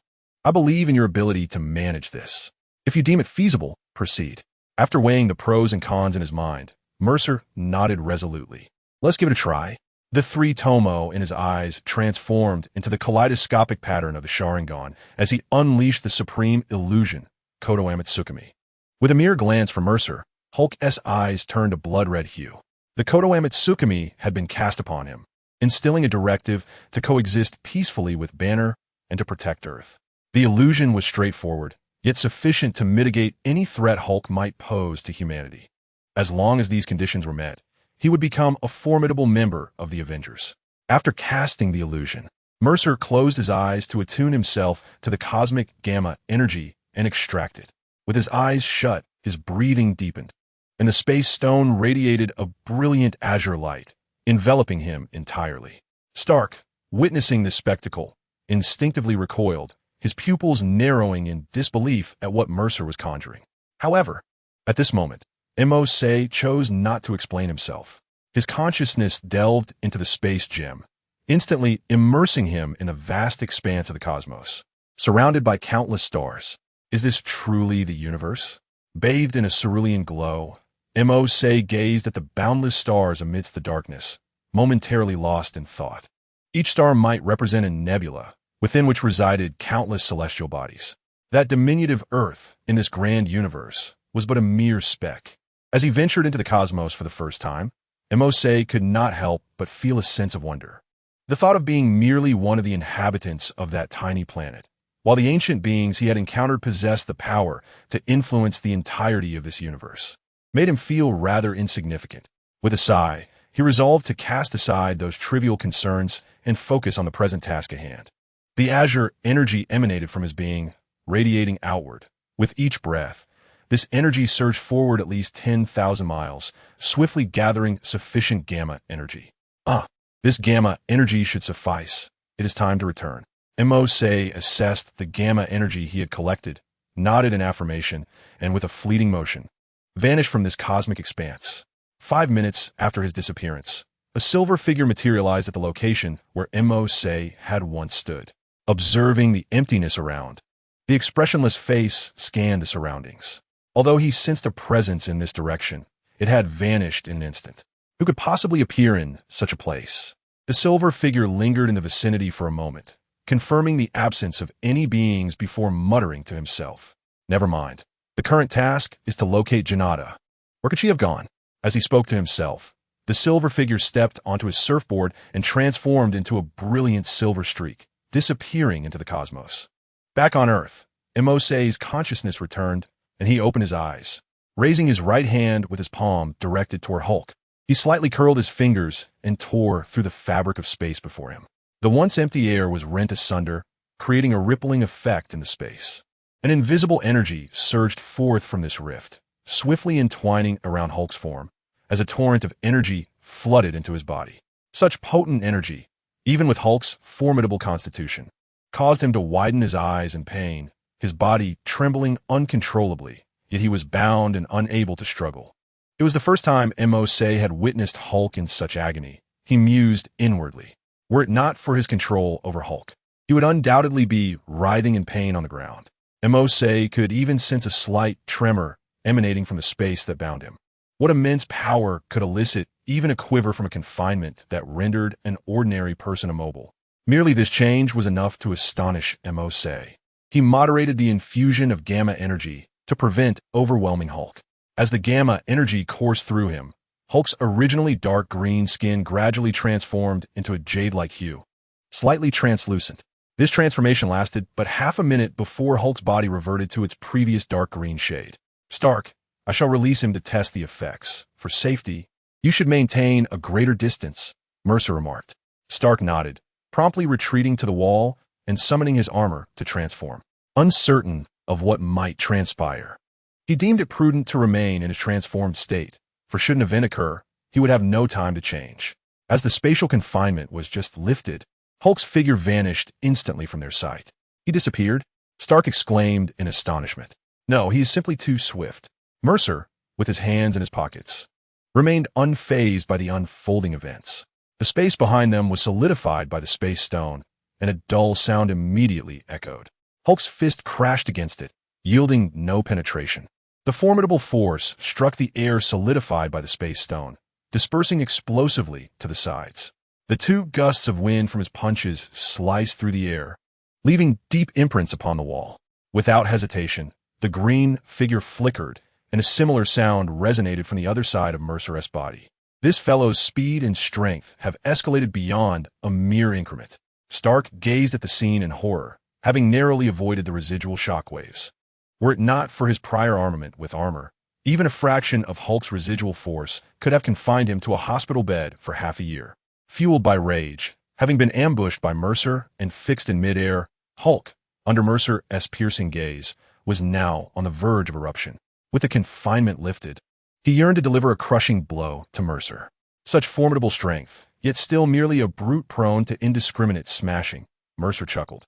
I believe in your ability to manage this. If you deem it feasible, proceed. After weighing the pros and cons in his mind, Mercer nodded resolutely. Let's give it a try. The three tomo in his eyes transformed into the kaleidoscopic pattern of the Sharingan as he unleashed the supreme illusion, Kodo Amatsukami. With a mere glance from Mercer, Hulk's eyes turned a blood-red hue. The Kodo Amatsukami had been cast upon him, instilling a directive to coexist peacefully with Banner and to protect Earth. The illusion was straightforward, yet sufficient to mitigate any threat Hulk might pose to humanity. As long as these conditions were met, he would become a formidable member of the Avengers. After casting the illusion, Mercer closed his eyes to attune himself to the cosmic gamma energy and extract it. With his eyes shut, his breathing deepened, and the space stone radiated a brilliant azure light, enveloping him entirely. Stark, witnessing this spectacle, instinctively recoiled, his pupils narrowing in disbelief at what Mercer was conjuring. However, at this moment, Mercer chose not to explain himself. His consciousness delved into the space gem, instantly immersing him in a vast expanse of the cosmos. Surrounded by countless stars, is this truly the universe? Bathed in a cerulean glow, Mercer gazed at the boundless stars amidst the darkness, momentarily lost in thought. Each star might represent a nebula, within which resided countless celestial bodies. That diminutive Earth, in this grand universe, was but a mere speck. As he ventured into the cosmos for the first time, Mercer could not help but feel a sense of wonder. The thought of being merely one of the inhabitants of that tiny planet, while the ancient beings he had encountered possessed the power to influence the entirety of this universe, made him feel rather insignificant. With a sigh, he resolved to cast aside those trivial concerns and focus on the present task at hand. The azure energy emanated from his being, radiating outward. With each breath, this energy surged forward at least 10,000 miles, swiftly gathering sufficient gamma energy. This gamma energy should suffice. It is time to return. Mercer assessed the gamma energy he had collected, nodded in affirmation, and with a fleeting motion, vanished from this cosmic expanse. 5 minutes after his disappearance, a silver figure materialized at the location where Mercer had once stood. Observing the emptiness around, the expressionless face scanned the surroundings. Although he sensed a presence in this direction, it had vanished in an instant. Who could possibly appear in such a place? The silver figure lingered in the vicinity for a moment, confirming the absence of any beings before muttering to himself. Never mind. The current task is to locate Janata. Where could she have gone? As he spoke to himself, the silver figure stepped onto his surfboard and transformed into a brilliant silver streak, disappearing into the cosmos. Back on Earth, Mercer's consciousness returned, and he opened his eyes, raising his right hand with his palm directed toward Hulk. He slightly curled his fingers and tore through the fabric of space before him. The once empty air was rent asunder, creating a rippling effect in the space. An invisible energy surged forth from this rift, swiftly entwining around Hulk's form, as a torrent of energy flooded into his body. Such potent energy, even with Hulk's formidable constitution, caused him to widen his eyes in pain, his body trembling uncontrollably, yet he was bound and unable to struggle. It was the first time Mercer had witnessed Hulk in such agony. He mused inwardly. Were it not for his control over Hulk, he would undoubtedly be writhing in pain on the ground. Mercer could even sense a slight tremor emanating from the space that bound him. What immense power could elicit even a quiver from a confinement that rendered an ordinary person immobile? Merely this change was enough to astonish Mercer. He moderated the infusion of gamma energy to prevent overwhelming Hulk. As the gamma energy coursed through him, Hulk's originally dark green skin gradually transformed into a jade-like hue, slightly translucent. This transformation lasted but half a minute before Hulk's body reverted to its previous dark green shade. Stark, I shall release him to test the effects. For safety, you should maintain a greater distance, Mercer remarked. Stark nodded, promptly retreating to the wall and summoning his armor to transform. Uncertain of what might transpire, he deemed it prudent to remain in his transformed state, for should an event occur, he would have no time to change. As the spatial confinement was just lifted, Hulk's figure vanished instantly from their sight. He disappeared? Stark exclaimed in astonishment. No, he is simply too swift. Mercer, with his hands in his pockets, remained unfazed by the unfolding events. The space behind them was solidified by the space stone, and a dull sound immediately echoed. Hulk's fist crashed against it, yielding no penetration. The formidable force struck the air solidified by the space stone, dispersing explosively to the sides. The two gusts of wind from his punches sliced through the air, leaving deep imprints upon the wall. Without hesitation, the green figure flickered, and a similar sound resonated from the other side of Mercer's body. This fellow's speed and strength have escalated beyond a mere increment. Stark gazed at the scene in horror, having narrowly avoided the residual shockwaves. Were it not for his prior armament with armor, even a fraction of Hulk's residual force could have confined him to a hospital bed for half a year. Fueled by rage, having been ambushed by Mercer and fixed in midair, Hulk, under Mercer's piercing gaze, was now on the verge of eruption. With the confinement lifted, he yearned to deliver a crushing blow to Mercer. Such formidable strength, yet still merely a brute prone to indiscriminate smashing, Mercer chuckled.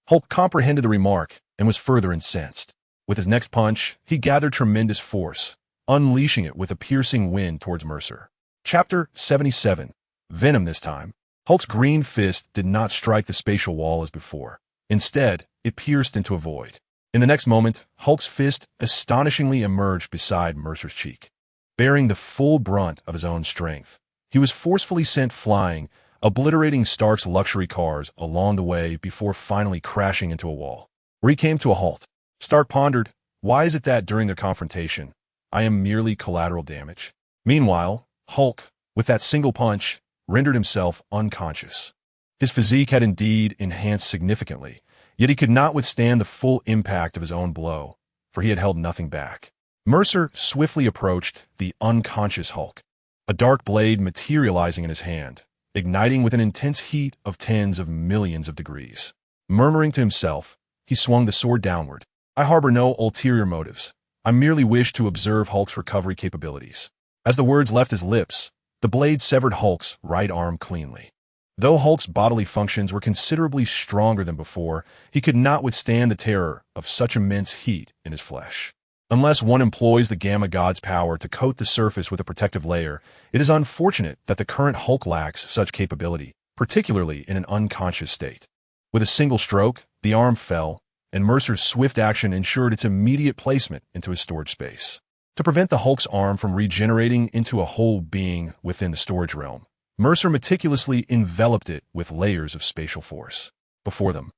Hulk comprehended the remark and was further incensed. With his next punch, he gathered tremendous force, unleashing it with a piercing wind towards Mercer. Chapter 77. Venom this time. Hulk's green fist did not strike the spatial wall as before. Instead, it pierced into a void. In the next moment, Hulk's fist astonishingly emerged beside Mercer's cheek. Bearing the full brunt of his own strength, he was forcefully sent flying, obliterating Stark's luxury cars along the way before finally crashing into a wall, where he came to a halt. Stark pondered, why is it that during their confrontation, I am merely collateral damage? Meanwhile, Hulk, with that single punch, rendered himself unconscious. His physique had indeed enhanced significantly, yet he could not withstand the full impact of his own blow, for he had held nothing back. Mercer swiftly approached the unconscious Hulk, a dark blade materializing in his hand, igniting with an intense heat of tens of millions of degrees. Murmuring to himself, he swung the sword downward. I harbor no ulterior motives. I merely wish to observe Hulk's recovery capabilities. As the words left his lips, the blade severed Hulk's right arm cleanly. Though Hulk's bodily functions were considerably stronger than before, he could not withstand the terror of such immense heat in his flesh. Unless one employs the Gamma God's power to coat the surface with a protective layer, it is unfortunate that the current Hulk lacks such capability, particularly in an unconscious state. With a single stroke, the arm fell, and Mercer's swift action ensured its immediate placement into his storage space. To prevent the Hulk's arm from regenerating into a whole being within the storage realm, Mercer meticulously enveloped it with layers of spatial force. Before them,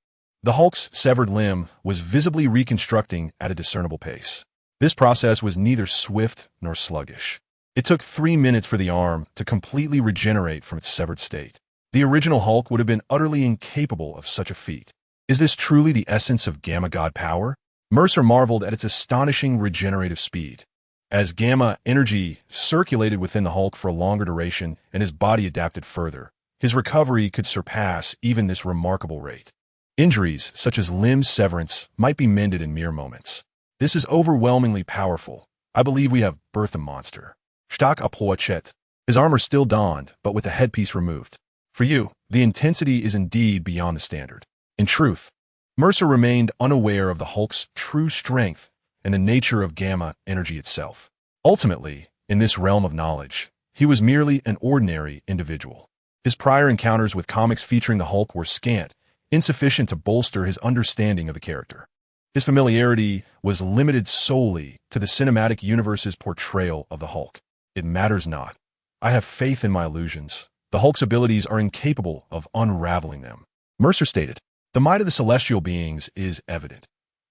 the Hulk's severed limb was visibly reconstructing at a discernible pace. This process was neither swift nor sluggish. It took 3 minutes for the arm to completely regenerate from its severed state. The original Hulk would have been utterly incapable of such a feat. Is this truly the essence of Gamma God power? Mercer marveled at its astonishing regenerative speed. As gamma energy circulated within the Hulk for a longer duration and his body adapted further, his recovery could surpass even this remarkable rate. Injuries, such as limb severance, might be mended in mere moments. This is overwhelmingly powerful. I believe we have birthed a monster. Stark approached. His armor still donned, but with the headpiece removed. For you, the intensity is indeed beyond the standard. In truth, Mercer remained unaware of the Hulk's true strength and the nature of gamma energy itself. Ultimately, in this realm of knowledge, he was merely an ordinary individual. His prior encounters with comics featuring the Hulk were scant, insufficient to bolster his understanding of the character. His familiarity was limited solely to the cinematic universe's portrayal of the Hulk. It matters not. I have faith in my illusions. The Hulk's abilities are incapable of unraveling them. Mercer stated, the might of the celestial beings is evident.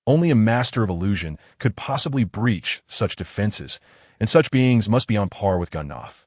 Only a master of illusion could possibly breach such defenses, and such beings must be on par with Gunnoth.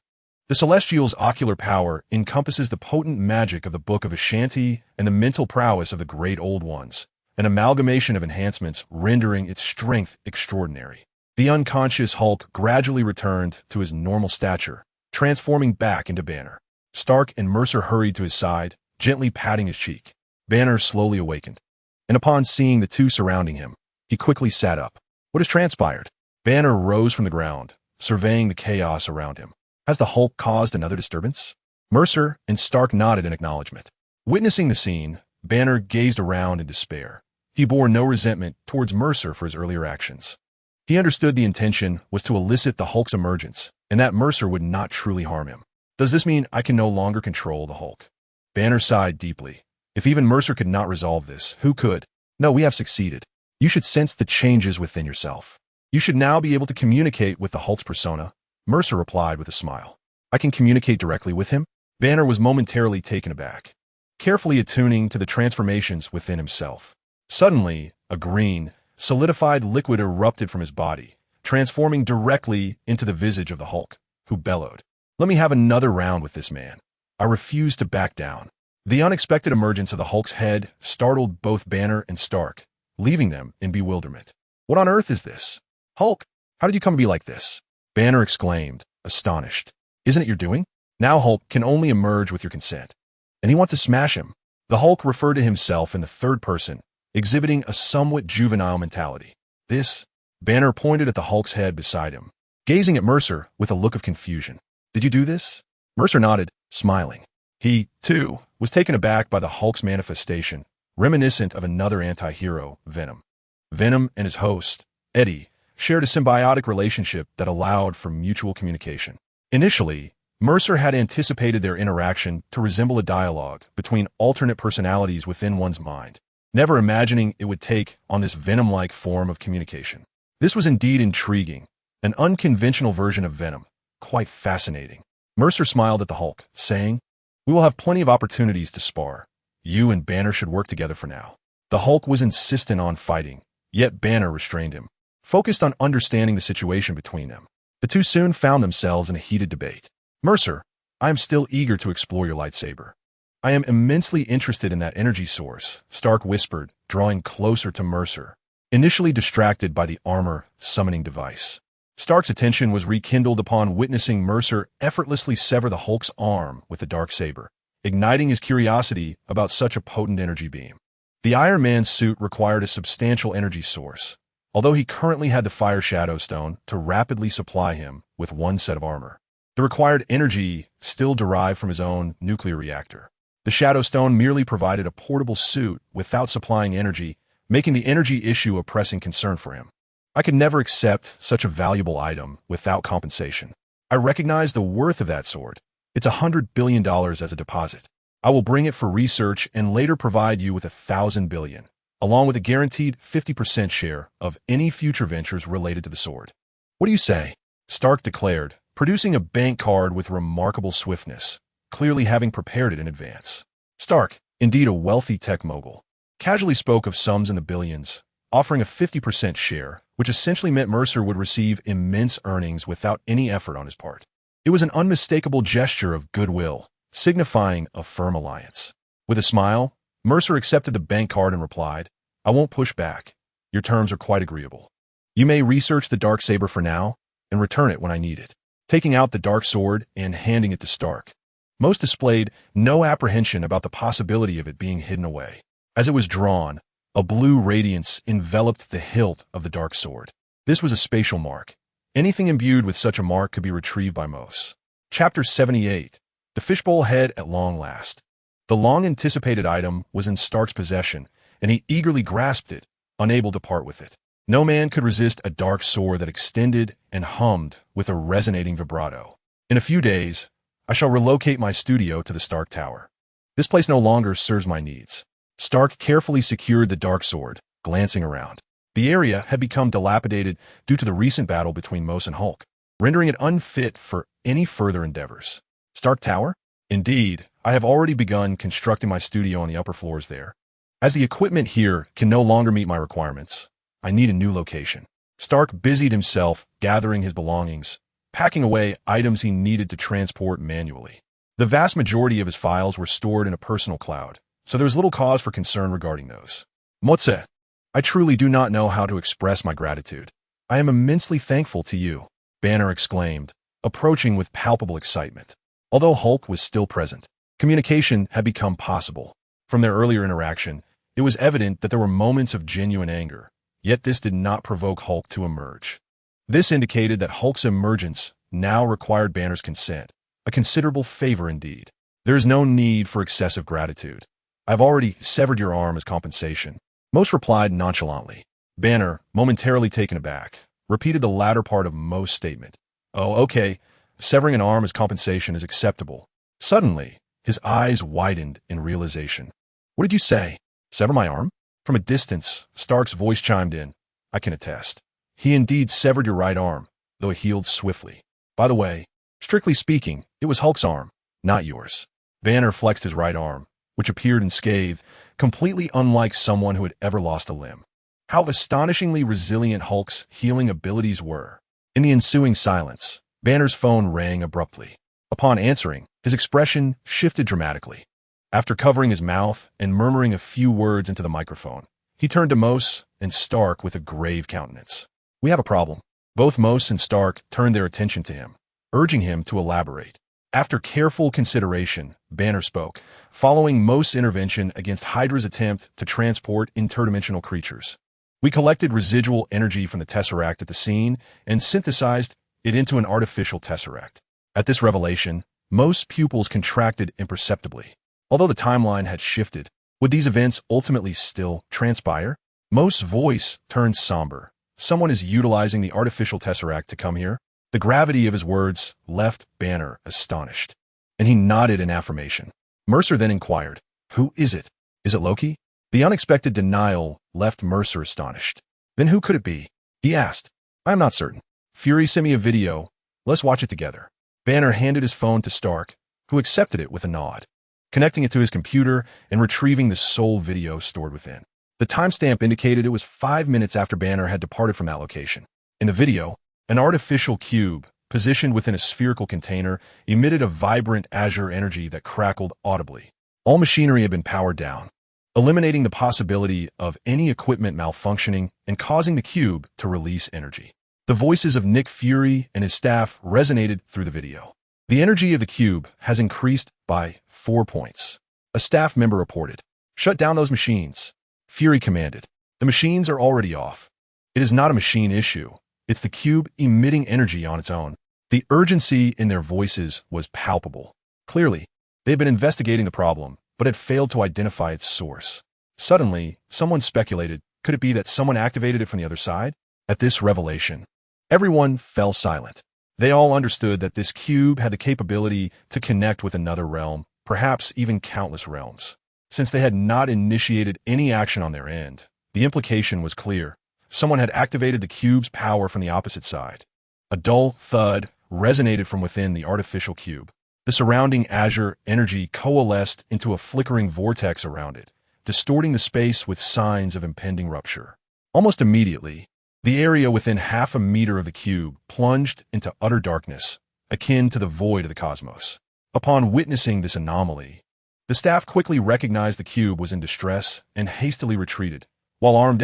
The Celestial's ocular power encompasses the potent magic of the Book of Ashanti and the mental prowess of the Great Old Ones, an amalgamation of enhancements rendering its strength extraordinary. The unconscious Hulk gradually returned to his normal stature, transforming back into Banner. Stark and Mercer hurried to his side, gently patting his cheek. Banner slowly awakened, and upon seeing the two surrounding him, he quickly sat up. What has transpired? Banner rose from the ground, surveying the chaos around him. Has the Hulk caused another disturbance? Mercer and Stark nodded in acknowledgement. Witnessing the scene, Banner gazed around in despair. He bore no resentment towards Mercer for his earlier actions. He understood the intention was to elicit the Hulk's emergence, and that Mercer would not truly harm him. Does this mean I can no longer control the Hulk? Banner sighed deeply. If even Mercer could not resolve this, who could? No, we have succeeded. You should sense the changes within yourself. You should now be able to communicate with the Hulk's persona, Mercer replied with a smile. I can communicate directly with him? Banner was momentarily taken aback, carefully attuning to the transformations within himself. Suddenly, a green, solidified liquid erupted from his body, transforming directly into the visage of the Hulk, who bellowed. Let me have another round with this man. I refuse to back down. The unexpected emergence of the Hulk's head startled both Banner and Stark, leaving them in bewilderment. What on earth is this? Hulk, how did you come to be like this? Banner exclaimed, astonished. Isn't it your doing? Now Hulk can only emerge with your consent. And he wants to smash him. The Hulk referred to himself in the third person, exhibiting a somewhat juvenile mentality. This, Banner pointed at the Hulk's head beside him, gazing at Mercer with a look of confusion. Did you do this? Mercer nodded, smiling. He, too, was taken aback by the Hulk's manifestation, reminiscent of another anti-hero, Venom. Venom and his host, Eddie, shared a symbiotic relationship that allowed for mutual communication. Initially, Mercer had anticipated their interaction to resemble a dialogue between alternate personalities within one's mind, never imagining it would take on this Venom-like form of communication. This was indeed intriguing, an unconventional version of Venom, quite fascinating. Mercer smiled at the Hulk, saying, We will have plenty of opportunities to spar. You and Banner should work together for now. The Hulk was insistent on fighting, yet Banner restrained him, focused on understanding the situation between them. The two soon found themselves in a heated debate. Mercer, I am still eager to explore your lightsaber. I am immensely interested in that energy source, Stark whispered, drawing closer to Mercer, initially distracted by the armor summoning device. Stark's attention was rekindled upon witnessing Mercer effortlessly sever the Hulk's arm with the darksaber, igniting his curiosity about such a potent energy beam. The Iron Man's suit required a substantial energy source, although he currently had the Fire Shadow Stone to rapidly supply him with one set of armor. The required energy still derived from his own nuclear reactor. The Shadow Stone merely provided a portable suit without supplying energy, making the energy issue a pressing concern for him. I could never accept such a valuable item without compensation. I recognize the worth of that sword. It's $100 billion as a deposit. I will bring it for research and later provide you with $1,000 billion, along with a guaranteed 50% share of any future ventures related to the sword. What do you say? Stark declared, producing a bank card with remarkable swiftness, clearly having prepared it in advance. Stark, indeed a wealthy tech mogul, casually spoke of sums in the billions, offering a 50% share, which essentially meant Mercer would receive immense earnings without any effort on his part. It was an unmistakable gesture of goodwill, signifying a firm alliance. With a smile, Mercer accepted the bank card and replied, I won't push back. Your terms are quite agreeable. You may research the darksaber for now and return it when I need it. Taking out the dark sword and handing it to Stark. Most displayed no apprehension about the possibility of it being hidden away. As it was drawn, a blue radiance enveloped the hilt of the dark sword. This was a spatial mark. Anything imbued with such a mark could be retrieved by Mos. Chapter 78. The Fishbowl Head at Long Last. The long-anticipated item was in Stark's possession, and he eagerly grasped it, unable to part with it. No man could resist a dark sword that extended and hummed with a resonating vibrato. In a few days, I shall relocate my studio to the Stark Tower. This place no longer serves my needs. Stark carefully secured the dark sword, glancing around. The area had become dilapidated due to the recent battle between Mos and Hulk, rendering it unfit for any further endeavors. Stark Tower? Indeed, I have already begun constructing my studio on the upper floors there. As the equipment here can no longer meet my requirements, I need a new location. Stark busied himself gathering his belongings, packing away items he needed to transport manually. The vast majority of his files were stored in a personal cloud, so there was little cause for concern regarding those. Motse, I truly do not know how to express my gratitude. I am immensely thankful to you, Banner exclaimed, approaching with palpable excitement. Although Hulk was still present, communication had become possible. From their earlier interaction, it was evident that there were moments of genuine anger, yet this did not provoke Hulk to emerge. This indicated that Hulk's emergence now required Banner's consent, a considerable favor indeed. There is no need for excessive gratitude. I've already severed your arm as compensation. Most replied nonchalantly. Banner, momentarily taken aback, repeated the latter part of Most statement. Oh, okay. Severing an arm as compensation is acceptable. Suddenly, his eyes widened in realization. What did you say? Sever my arm? From a distance, Stark's voice chimed in. I can attest. He indeed severed your right arm, though it healed swiftly. By the way, strictly speaking, it was Hulk's arm, not yours. Banner flexed his right arm, which appeared unscathed, completely unlike someone who had ever lost a limb. How astonishingly resilient Hulk's healing abilities were. In the ensuing silence, Banner's phone rang abruptly. Upon answering, his expression shifted dramatically. After covering his mouth and murmuring a few words into the microphone, he turned to Mose and Stark with a grave countenance. We have a problem. Both Mose and Stark turned their attention to him, urging him to elaborate. After careful consideration, Banner spoke, following Mose's intervention against Hydra's attempt to transport interdimensional creatures. We collected residual energy from the Tesseract at the scene and synthesized it into an artificial Tesseract. At this revelation, Mose's pupils contracted imperceptibly. Although the timeline had shifted, would these events ultimately still transpire? Mose's voice turned somber. Someone is utilizing the artificial Tesseract to come here? The gravity of his words left Banner astonished, and he nodded in affirmation. Mercer then inquired, Who is it? Is it Loki? The unexpected denial left Mercer astonished. Then who could it be? He asked. I am not certain. Fury sent me a video. Let's watch it together. Banner handed his phone to Stark, who accepted it with a nod, connecting it to his computer and retrieving the sole video stored within. The timestamp indicated it was 5 minutes after Banner had departed from that location. In the video, an artificial cube, positioned within a spherical container, emitted a vibrant azure energy that crackled audibly. All machinery had been powered down, eliminating the possibility of any equipment malfunctioning and causing the cube to release energy. The voices of Nick Fury and his staff resonated through the video. The energy of the cube has increased by 4 points. A staff member reported. Shut down those machines. Fury commanded. The machines are already off. It is not a machine issue. It's the cube emitting energy on its own. The urgency in their voices was palpable. Clearly, they had been investigating the problem, but had failed to identify its source. Suddenly, someone speculated, could it be that someone activated it from the other side? At this revelation, everyone fell silent. They all understood that this cube had the capability to connect with another realm, perhaps even countless realms. Since they had not initiated any action on their end, the implication was clear. Someone had activated the cube's power from the opposite side. A dull thud resonated from within the artificial cube. The surrounding azure energy coalesced into a flickering vortex around it, distorting the space with signs of impending rupture. Almost immediately, the area within half a meter of the cube plunged into utter darkness, akin to the void of the cosmos. Upon witnessing this anomaly, the staff quickly recognized the cube was in distress and hastily retreated, while armed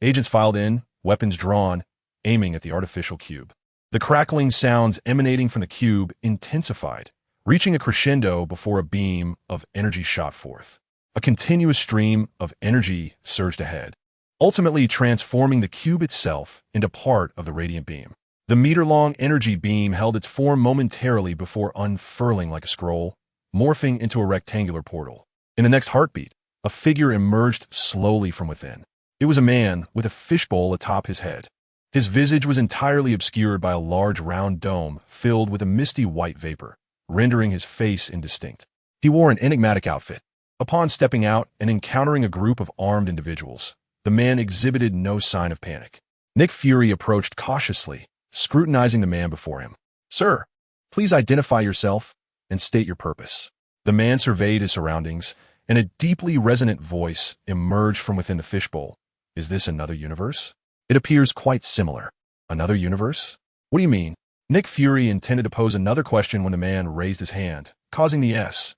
agents filed in, weapons drawn, aiming at the artificial cube. The crackling sounds emanating from the cube intensified, reaching a crescendo before a beam of energy shot forth. A continuous stream of energy surged ahead, ultimately transforming the cube itself into part of the radiant beam. The meter-long energy beam held its form momentarily before unfurling like a scroll, morphing into a rectangular portal. In the next heartbeat, a figure emerged slowly from within. It was a man with a fishbowl atop his head. His visage was entirely obscured by a large round dome filled with a misty white vapor, rendering his face indistinct. He wore an enigmatic outfit. Upon stepping out and encountering a group of armed individuals, the man exhibited no sign of panic. Nick Fury approached cautiously, scrutinizing the man before him. Sir, please identify yourself and state your purpose. The man surveyed his surroundings, and a deeply resonant voice emerged from within the fishbowl. Is this another universe? It appears quite similar. Another universe? What do you mean? Nick Fury intended to pose another question when the man raised his hand, causing the S.H.L.D.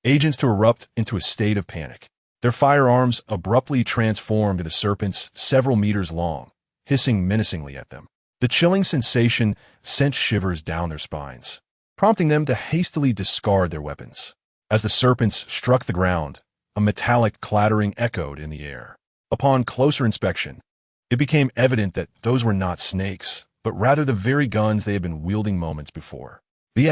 agents to erupt into a state of panic. Their firearms abruptly transformed into serpents several meters long, hissing menacingly at them. The chilling sensation sent shivers down their spines, prompting them to hastily discard their weapons. As the serpents struck the ground, a metallic clattering echoed in the air. Upon closer inspection, It became evident that those were not snakes, but rather the very guns they had been wielding moments before. The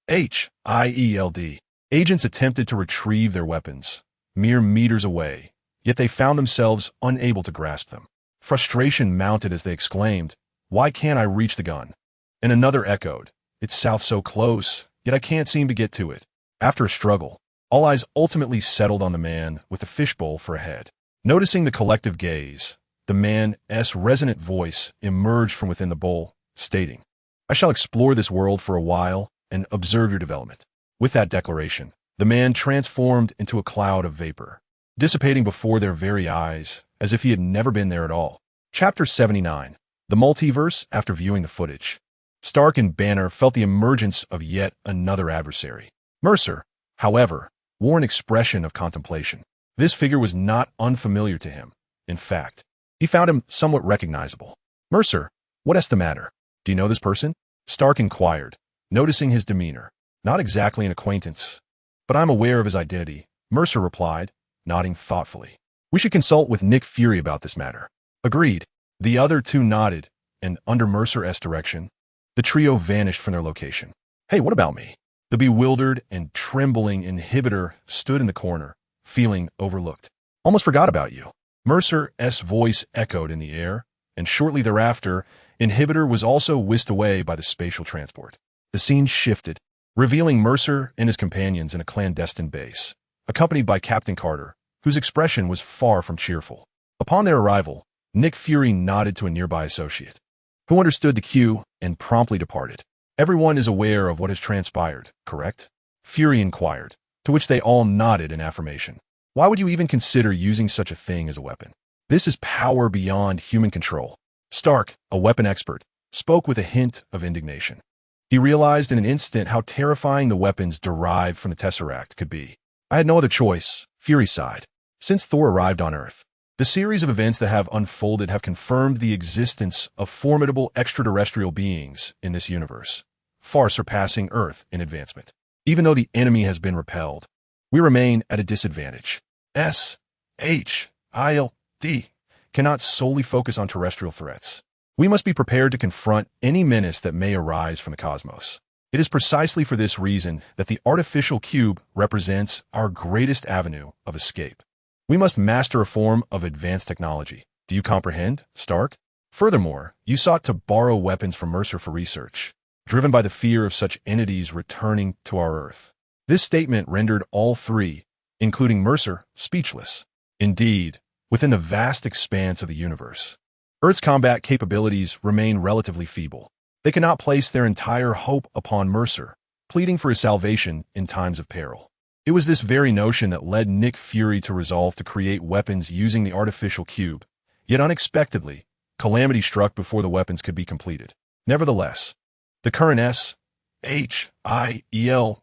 SHIELD. Agents attempted to retrieve their weapons, mere meters away, yet they found themselves unable to grasp them. Frustration mounted as they exclaimed, "Why can't I reach the gun?" And another echoed, "It's south so close, yet I can't seem to get to it." After a struggle, all eyes ultimately settled on the man with the fishbowl for a head. Noticing the collective gaze, the man's resonant voice emerged from within the bowl, stating, "I shall explore this world for a while and observe your development." With that declaration, the man transformed into a cloud of vapor, dissipating before their very eyes, as if he had never been there at all. Chapter 79. The Multiverse. After viewing the footage, Stark and Banner felt the emergence of yet another adversary. Mercer, however, wore an expression of contemplation. This figure was not unfamiliar to him. In fact, he found him somewhat recognizable. "Mercer, what's the matter? Do you know this person?" Stark inquired, noticing his demeanor. "Not exactly an acquaintance, but I'm aware of his identity," Mercer replied, nodding thoughtfully. "We should consult with Nick Fury about this matter." Agreed. The other two nodded, and under Mercer's direction, the trio vanished from their location. "Hey, what about me?" The bewildered and trembling Inhibitor stood in the corner, feeling overlooked. "Almost forgot about you." Mercer's voice echoed in the air, and shortly thereafter, Inhibitor was also whisked away by the spatial transport. The scene shifted, revealing Mercer and his companions in a clandestine base, accompanied by Captain Carter, whose expression was far from cheerful. Upon their arrival, Nick Fury nodded to a nearby associate, who understood the cue and promptly departed. "Everyone is aware of what has transpired, correct?" Fury inquired, to which they all nodded in affirmation. "Why would you even consider using such a thing as a weapon? This is power beyond human control." Stark, a weapon expert, spoke with a hint of indignation. He realized in an instant how terrifying the weapons derived from the Tesseract could be. "I had no other choice," Fury sighed. "Since Thor arrived on Earth, the series of events that have unfolded have confirmed the existence of formidable extraterrestrial beings in this universe, far surpassing Earth in advancement. Even though the enemy has been repelled, we remain at a disadvantage. SHIELD cannot solely focus on terrestrial threats. We must be prepared to confront any menace that may arise from the cosmos. It is precisely for this reason that the artificial cube represents our greatest avenue of escape. We must master a form of advanced technology. Do you comprehend, Stark? Furthermore, you sought to borrow weapons from Mercer for research, driven by the fear of such entities returning to our Earth." This statement rendered all three, including Mercer, speechless. Indeed, within the vast expanse of the universe, Earth's combat capabilities remain relatively feeble. They cannot place their entire hope upon Mercer, pleading for his salvation in times of peril. It was this very notion that led Nick Fury to resolve to create weapons using the artificial cube, yet unexpectedly, calamity struck before the weapons could be completed. Nevertheless, the current SHIELD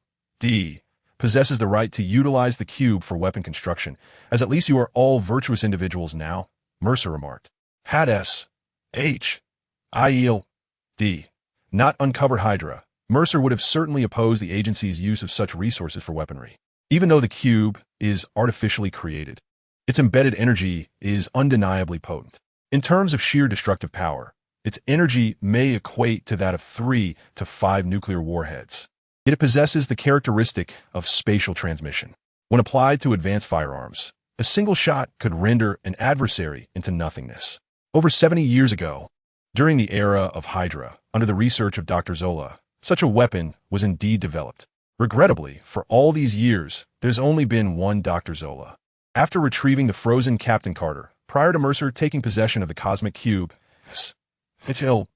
possesses the right to utilize the cube for weapon construction, as at least you are all virtuous individuals now, Mercer remarked. Had SHIELD not uncovered Hydra, Mercer would have certainly opposed the agency's use of such resources for weaponry. Even though the cube is artificially created, its embedded energy is undeniably potent. In terms of sheer destructive power, its energy may equate to that of 3 to 5 nuclear warheads. Yet it possesses the characteristic of spatial transmission. When applied to advanced firearms, a single shot could render an adversary into nothingness. Over 70 years ago, during the era of Hydra, under the research of Dr. Zola, such a weapon was indeed developed. Regrettably, for all these years, there's only been one Dr. Zola. After retrieving the frozen Captain Carter, prior to Mercer taking possession of the cosmic cube, SHIELD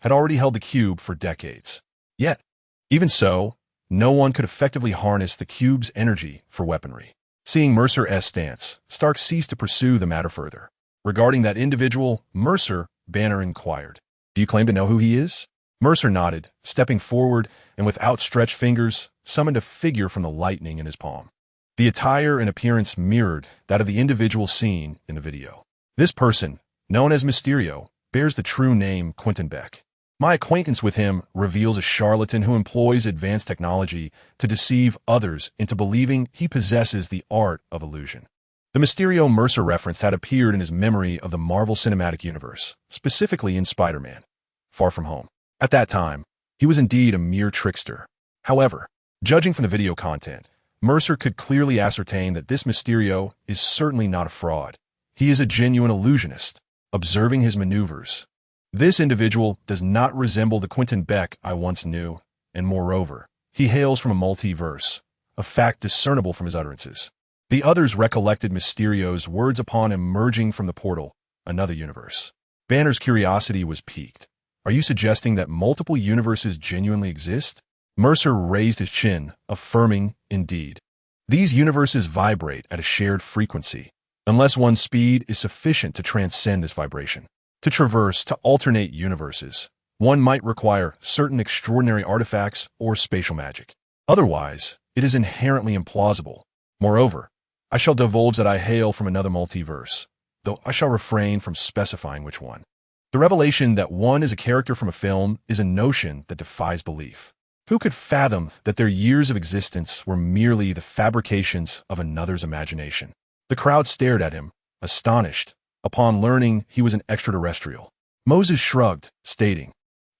had already held the cube for decades. Yet, even so, no one could effectively harness the cube's energy for weaponry. Seeing Mercer's stance, Stark ceased to pursue the matter further. Regarding that individual, Mercer, Banner inquired, "Do you claim to know who he is?" Mercer nodded, stepping forward, and with outstretched fingers, summoned a figure from the lightning in his palm. The attire and appearance mirrored that of the individual seen in the video. This person, known as Mysterio, bears the true name Quentin Beck. My acquaintance with him reveals a charlatan who employs advanced technology to deceive others into believing he possesses the art of illusion. The Mysterio Mercer reference had appeared in his memory of the Marvel Cinematic Universe, specifically in Spider-Man: Far From Home. At that time, he was indeed a mere trickster. However, judging from the video content, Mercer could clearly ascertain that this Mysterio is certainly not a fraud. He is a genuine illusionist, observing his maneuvers. This individual does not resemble the Quentin Beck I once knew, and moreover, he hails from a multiverse, a fact discernible from his utterances. The others recollected Mysterio's words upon emerging from the portal, another universe. Banner's curiosity was piqued. Are you suggesting that multiple universes genuinely exist? Mercer raised his chin, affirming, indeed. These universes vibrate at a shared frequency, unless one's speed is sufficient to transcend this vibration. To traverse, to alternate universes, one might require certain extraordinary artifacts or spatial magic. Otherwise, it is inherently implausible. Moreover, I shall divulge that I hail from another multiverse, though I shall refrain from specifying which one. The revelation that one is a character from a film is a notion that defies belief. Who could fathom that their years of existence were merely the fabrications of another's imagination? The crowd stared at him, astonished, upon learning he was an extraterrestrial. Moses shrugged, stating,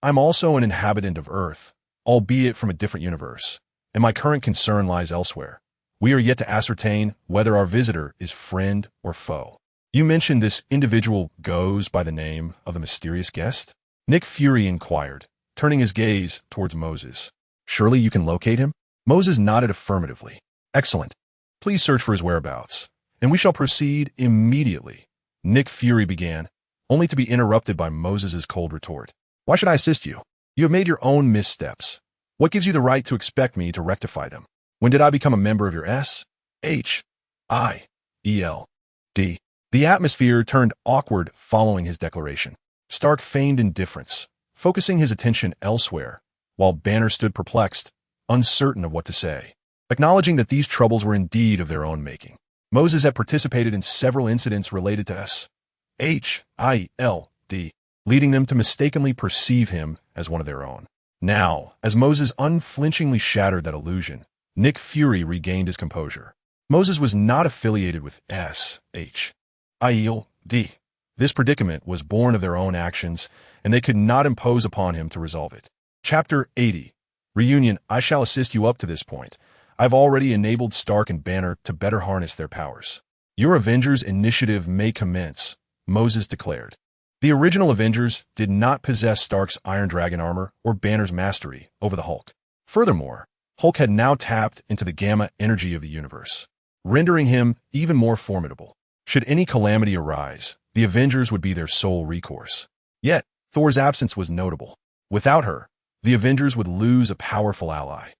I'm also an inhabitant of Earth, albeit from a different universe, and my current concern lies elsewhere. We are yet to ascertain whether our visitor is friend or foe. You mentioned this individual goes by the name of the mysterious guest? Nick Fury inquired, turning his gaze towards Moses. Surely you can locate him? Moses nodded affirmatively. Excellent. Please search for his whereabouts, and we shall proceed immediately. Nick Fury began, only to be interrupted by Moses's cold retort. Why should I assist you? You have made your own missteps. What gives you the right to expect me to rectify them? When did I become a member of your S.H.I.E.L.D.? The atmosphere turned awkward following his declaration. Stark feigned indifference, focusing his attention elsewhere, while Banner stood perplexed, uncertain of what to say. Acknowledging that these troubles were indeed of their own making, Moses had participated in several incidents related to S.H.I.E.L.D., leading them to mistakenly perceive him as one of their own. Now, as Moses unflinchingly shattered that illusion, Nick Fury regained his composure. Moses was not affiliated with S.H.I.E.L.D. This predicament was born of their own actions, and they could not impose upon him to resolve it. Chapter 80. Reunion. I shall assist you up to this point. I've already enabled Stark and Banner to better harness their powers. Your Avengers initiative may commence, Moses declared. The original Avengers did not possess Stark's Iron Dragon armor or Banner's mastery over the Hulk. Furthermore, Hulk had now tapped into the gamma energy of the universe, rendering him even more formidable. Should any calamity arise, the Avengers would be their sole recourse. Yet, Thor's absence was notable. Without her, the Avengers would lose a powerful ally.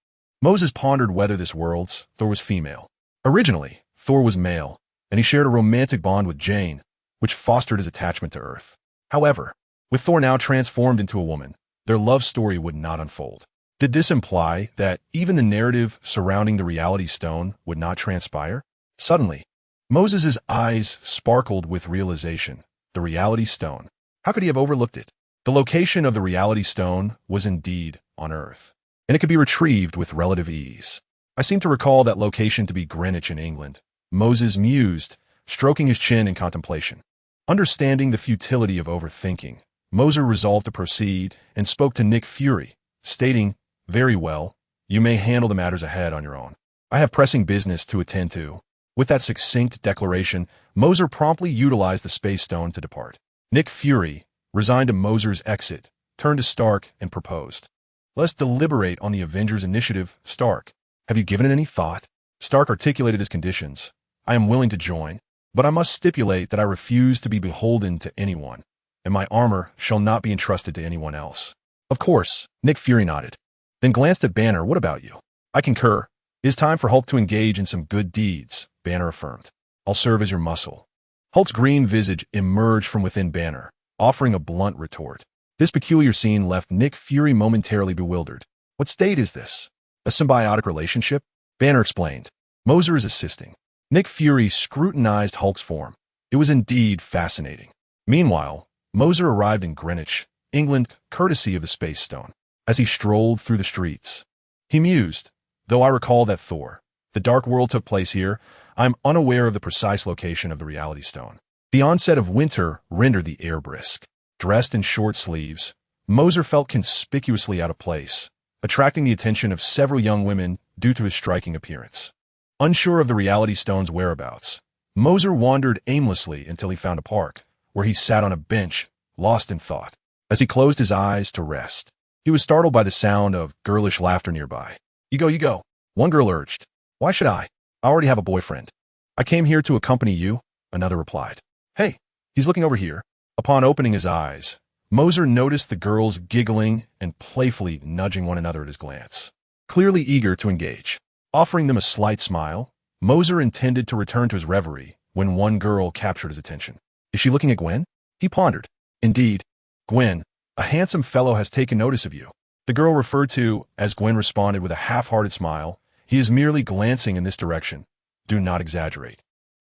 Moses pondered whether this world's Thor was female. Originally, Thor was male, and he shared a romantic bond with Jane, which fostered his attachment to Earth. However, with Thor now transformed into a woman, their love story would not unfold. Did this imply that even the narrative surrounding the reality stone would not transpire? Suddenly, Moses's eyes sparkled with realization. The reality stone. How could he have overlooked it? The location of the reality stone was indeed on Earth, and it could be retrieved with relative ease. I seem to recall that location to be Greenwich in England. Moses mused, stroking his chin in contemplation. Understanding the futility of overthinking, Moser resolved to proceed and spoke to Nick Fury, stating, Very well, you may handle the matters ahead on your own. I have pressing business to attend to. With that succinct declaration, Moser promptly utilized the space stone to depart. Nick Fury, resigned to Moser's exit, turned to Stark and proposed. Let's deliberate on the Avengers initiative, Stark. Have you given it any thought? Stark articulated his conditions. I am willing to join, but I must stipulate that I refuse to be beholden to anyone, and my armor shall not be entrusted to anyone else. Of course, Nick Fury nodded. Then glanced at Banner. What about you? I concur. It is time for Hulk to engage in some good deeds, Banner affirmed. I'll serve as your muscle. Hulk's green visage emerged from within Banner, offering a blunt retort. This peculiar scene left Nick Fury momentarily bewildered. What state is this? A symbiotic relationship? Banner explained. Moser is assisting. Nick Fury scrutinized Hulk's form. It was indeed fascinating. Meanwhile, Moser arrived in Greenwich, England, courtesy of the Space Stone. As he strolled through the streets, he mused, though I recall that Thor, The dark world took place here. I'm unaware of the precise location of the reality stone. The onset of winter rendered the air brisk. Dressed in short sleeves, Mercer felt conspicuously out of place, attracting the attention of several young women due to his striking appearance. Unsure of the reality stone's whereabouts, Mercer wandered aimlessly until he found a park, where he sat on a bench, lost in thought. As he closed his eyes to rest, he was startled by the sound of girlish laughter nearby. You go, one girl urged. Why should I? I already have a boyfriend. I came here to accompany you, another replied. Hey, he's looking over here. Upon opening his eyes, Mercer noticed the girls giggling and playfully nudging one another at his glance, clearly eager to engage. Offering them a slight smile, Mercer intended to return to his reverie when one girl captured his attention. Is she looking at Gwen? He pondered. Indeed, Gwen, a handsome fellow has taken notice of you. The girl referred to as Gwen responded with a half-hearted smile. He is merely glancing in this direction. Do not exaggerate.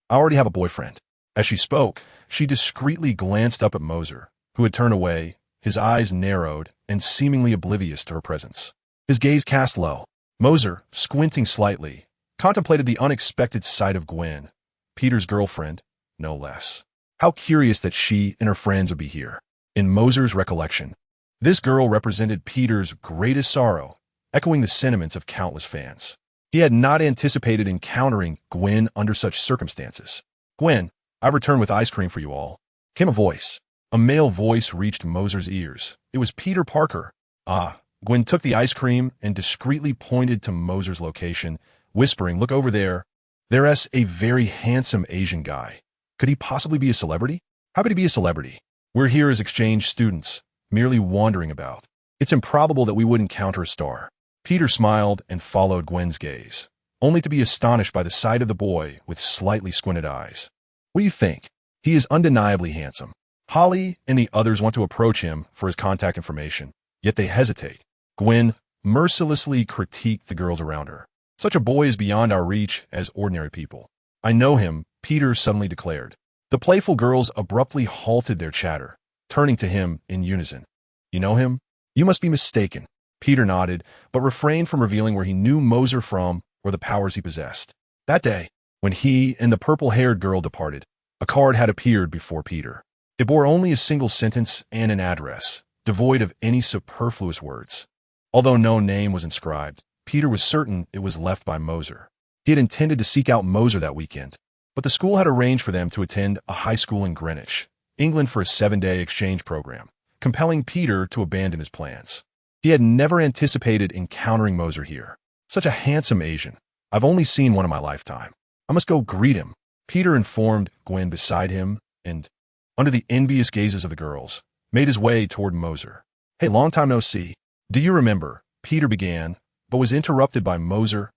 I already have a boyfriend. As she spoke, she discreetly glanced up at Mercer, who had turned away, his eyes narrowed and seemingly oblivious to her presence. His gaze cast low. Mercer, squinting slightly, contemplated the unexpected sight of Gwen, Peter's girlfriend, no less. How curious that she and her friends would be here. In Mercer's recollection, this girl represented Peter's greatest sorrow, echoing the sentiments of countless fans. He had not anticipated encountering Gwen under such circumstances. Gwen, I've returned with ice cream for you all. Came a voice. A male voice reached Mercer's ears. It was Peter Parker. Gwen took the ice cream and discreetly pointed to Mercer's location, whispering, look over there. There's a very handsome Asian guy. Could he possibly be a celebrity? How could he be a celebrity? We're here as exchange students, merely wandering about. It's improbable that we would encounter a star. Peter smiled and followed Gwen's gaze, only to be astonished by the sight of the boy with slightly squinted eyes. What do you think? He is undeniably handsome. Holly and the others want to approach him for his contact information, yet they hesitate. Gwen mercilessly critiqued the girls around her. Such a boy is beyond our reach as ordinary people. I know him, Peter suddenly declared. The playful girls abruptly halted their chatter, turning to him in unison. You know him? You must be mistaken. Peter nodded, but refrained from revealing where he knew Mercer from or the powers he possessed. That day, when he and the purple-haired girl departed, a card had appeared before Peter. It bore only a single sentence and an address, devoid of any superfluous words. Although no name was inscribed, Peter was certain it was left by Mercer. He had intended to seek out Mercer that weekend, but the school had arranged for them to attend a high school in Greenwich, England for a 7-day exchange program, compelling Peter to abandon his plans. He had never anticipated encountering Mercer here. Such a handsome Asian. I've only seen one in my lifetime. I must go greet him. Peter informed Gwen beside him and, under the envious gazes of the girls, made his way toward Mercer. Hey, long time no see. Do you remember? Peter began, but was interrupted by Mercer's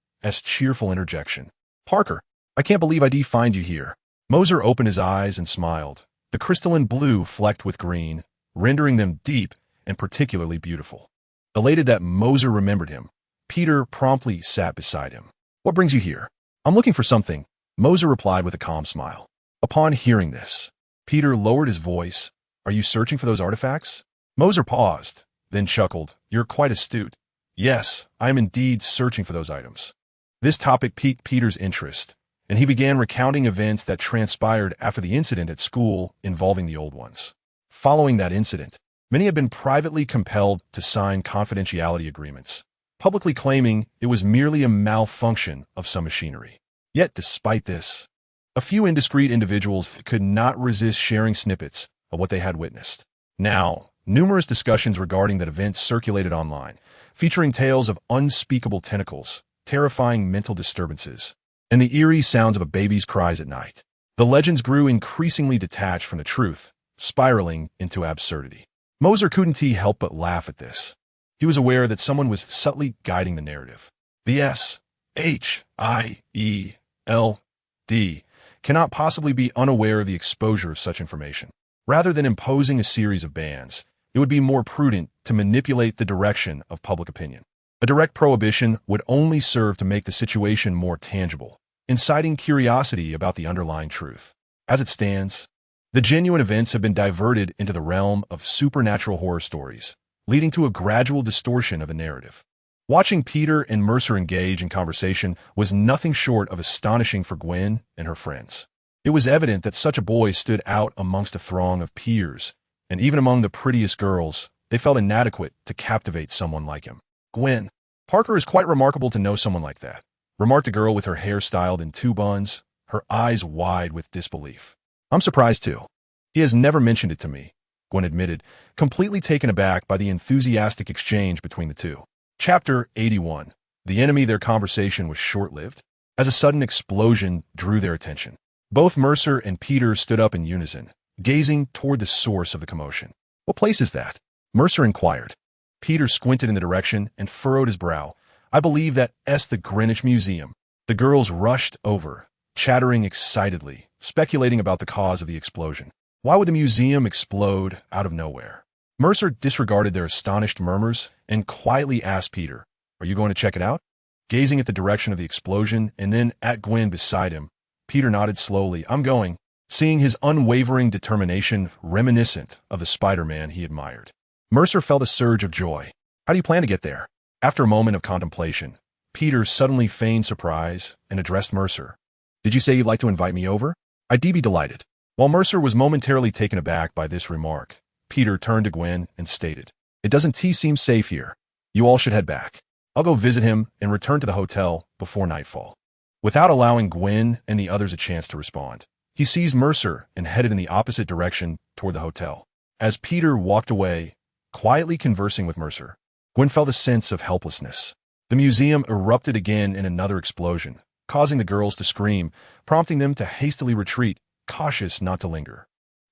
cheerful interjection. Parker, I can't believe I find you here. Mercer opened his eyes and smiled, the crystalline blue flecked with green, rendering them deep and particularly beautiful. Elated that Mercer remembered him, Peter promptly sat beside him. What brings you here? I'm looking for something, Mercer replied with a calm smile. Upon hearing this, Peter lowered his voice. Are you searching for those artifacts? Mercer paused, then chuckled. You're quite astute. Yes, I am indeed searching for those items. This topic piqued Peter's interest, and he began recounting events that transpired after the incident at school involving the old ones. Following that incident, many have been privately compelled to sign confidentiality agreements, publicly claiming it was merely a malfunction of some machinery. Yet, despite this, a few indiscreet individuals could not resist sharing snippets of what they had witnessed. Now, numerous discussions regarding that event circulated online, featuring tales of unspeakable tentacles, terrifying mental disturbances, and the eerie sounds of a baby's cries at night. The legends grew increasingly detached from the truth, spiraling into absurdity. Mercer couldn't help but laugh at this. He was aware that someone was subtly guiding the narrative. The SHIELD cannot possibly be unaware of the exposure of such information. Rather than imposing a series of bans, it would be more prudent to manipulate the direction of public opinion. A direct prohibition would only serve to make the situation more tangible, inciting curiosity about the underlying truth. As it stands, the genuine events have been diverted into the realm of supernatural horror stories, leading to a gradual distortion of the narrative. Watching Peter and Mercer engage in conversation was nothing short of astonishing for Gwen and her friends. It was evident that such a boy stood out amongst a throng of peers, and even among the prettiest girls, they felt inadequate to captivate someone like him. Gwen, Parker is quite remarkable to know someone like that, remarked a girl with her hair styled in two buns, her eyes wide with disbelief. I'm surprised too. He has never mentioned it to me, Gwen admitted, completely taken aback by the enthusiastic exchange between the two. Chapter 81. The enemy. Their conversation was short-lived, as a sudden explosion drew their attention. Both Mercer and Peter stood up in unison, gazing toward the source of the commotion. What place is that? Mercer inquired. Peter squinted in the direction and furrowed his brow. I believe that's the Greenwich Museum. The girls rushed over, chattering excitedly, speculating about the cause of the explosion. Why would the museum explode out of nowhere? Mercer disregarded their astonished murmurs and quietly asked Peter, Are you going to check it out? Gazing at the direction of the explosion and then at Gwen beside him, Peter nodded slowly. I'm going, seeing his unwavering determination reminiscent of the Spider-Man he admired. Mercer felt a surge of joy. How do you plan to get there? After a moment of contemplation, Peter suddenly feigned surprise and addressed Mercer. Did you say you'd like to invite me over? I'd be delighted. While Mercer was momentarily taken aback by this remark, Peter turned to Gwen and stated, It doesn't seem safe here. You all should head back. I'll go visit him and return to the hotel before nightfall. Without allowing Gwen and the others a chance to respond, he seized Mercer and headed in the opposite direction toward the hotel. As Peter walked away, quietly conversing with Mercer, Gwen felt a sense of helplessness. The museum erupted again in another explosion, causing the girls to scream, prompting them to hastily retreat, cautious not to linger.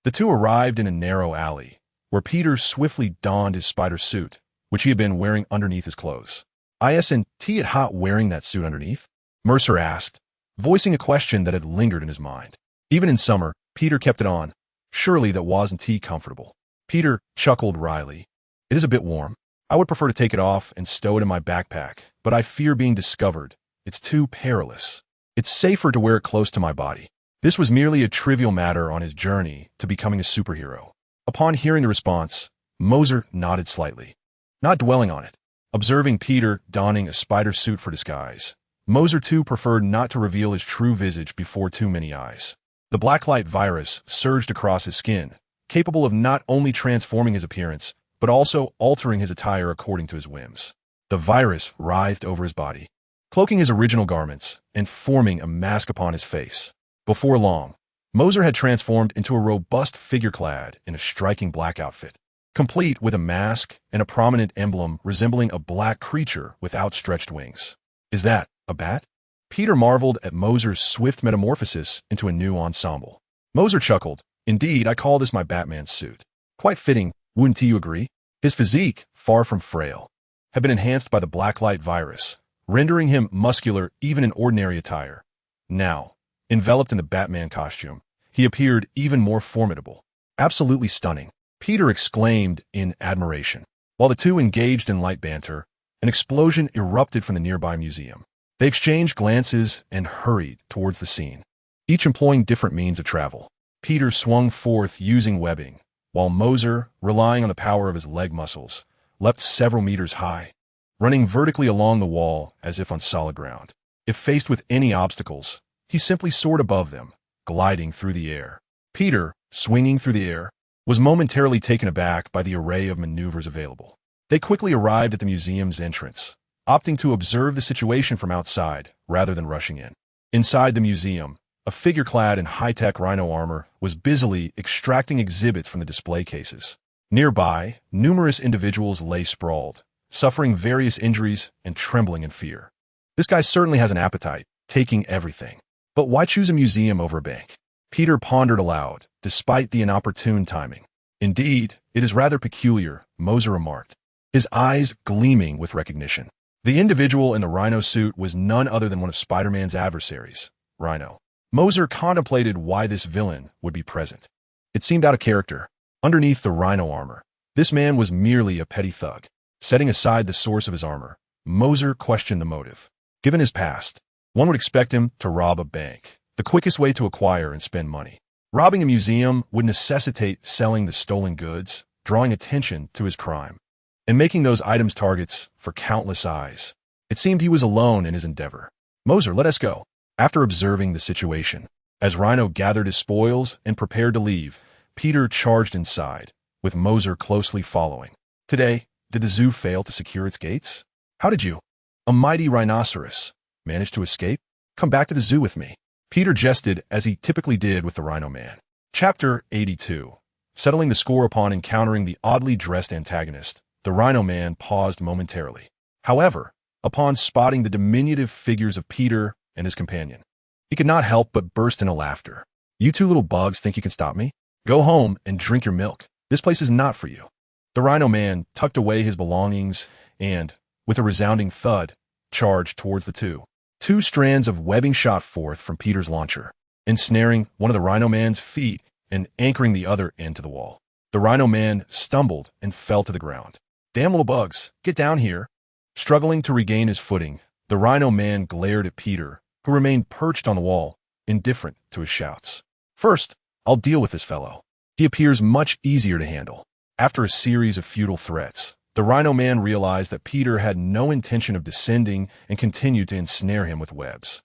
The two arrived in a narrow alley, where Peter swiftly donned his spider suit, which he had been wearing underneath his clothes. Isn't it hot wearing that suit underneath? Mercer asked, voicing a question that had lingered in his mind. Even in summer, Peter kept it on. Surely that wasn't comfortable. Peter chuckled wryly. It is a bit warm. I would prefer to take it off and stow it in my backpack, but I fear being discovered. It's too perilous. It's safer to wear it close to my body. This was merely a trivial matter on his journey to becoming a superhero. Upon hearing the response, Mercer nodded slightly, not dwelling on it. Observing Peter donning a spider suit for disguise, Mercer too preferred not to reveal his true visage before too many eyes. The Blacklight Virus surged across his skin, capable of not only transforming his appearance, but also altering his attire according to his whims. The virus writhed over his body, cloaking his original garments and forming a mask upon his face. Before long, Mercer had transformed into a robust figure clad in a striking black outfit, complete with a mask and a prominent emblem resembling a black creature with outstretched wings. Is that a bat? Peter marveled at Mercer's swift metamorphosis into a new ensemble. Mercer chuckled. Indeed, I call this my Batman suit. Quite fitting, wouldn't you agree? His physique, far from frail, had been enhanced by the Blacklight Virus, rendering him muscular even in ordinary attire. Now, enveloped in the Batman costume, he appeared even more formidable. Absolutely stunning, Peter exclaimed in admiration. While the two engaged in light banter, an explosion erupted from the nearby museum. They exchanged glances and hurried towards the scene, each employing different means of travel. Peter swung forth using webbing, while Mercer, relying on the power of his leg muscles, leapt several meters high, running vertically along the wall as if on solid ground. If faced with any obstacles, he simply soared above them, gliding through the air. Peter, swinging through the air, was momentarily taken aback by the array of maneuvers available. They quickly arrived at the museum's entrance, opting to observe the situation from outside rather than rushing in. Inside the museum, a figure clad in high-tech rhino armor was busily extracting exhibits from the display cases. Nearby, numerous individuals lay sprawled, suffering various injuries and trembling in fear. This guy certainly has an appetite, taking everything. But why choose a museum over a bank? Peter pondered aloud, despite the inopportune timing. Indeed, it is rather peculiar, Mercer remarked, his eyes gleaming with recognition. The individual in the rhino suit was none other than one of Spider-Man's adversaries, Rhino. Mercer contemplated why this villain would be present. It seemed out of character. Underneath the rhino armor, this man was merely a petty thug. Setting aside the source of his armor, Mercer questioned the motive. Given his past, one would expect him to rob a bank, the quickest way to acquire and spend money. Robbing a museum would necessitate selling the stolen goods, drawing attention to his crime. and making those items targets for countless eyes. It seemed he was alone in his endeavor. Mercer, let us go. After observing the situation, as Rhino gathered his spoils and prepared to leave, Peter charged inside, with Mercer closely following. Today, did the zoo fail to secure its gates? How did you, a mighty rhinoceros, manage to escape? Come back to the zoo with me. Peter jested as he typically did with the Rhino Man. Chapter 82. Settling the score upon encountering the oddly dressed antagonist, the Rhino Man paused momentarily. However, upon spotting the diminutive figures of Peter and his companion, he could not help but burst into laughter. You two little bugs think you can stop me? Go home and drink your milk. This place is not for you. The Rhino Man tucked away his belongings and, with a resounding thud, charged towards the two. Two strands of webbing shot forth from Peter's launcher, ensnaring one of the Rhino Man's feet and anchoring the other end to the wall. The Rhino Man stumbled and fell to the ground. Damn little bugs, get down here. Struggling to regain his footing, the Rhino Man glared at Peter, who remained perched on the wall, indifferent to his shouts. First, I'll deal with this fellow. He appears much easier to handle. After a series of futile threats, the Rhino Man realized that Peter had no intention of descending and continued to ensnare him with webs.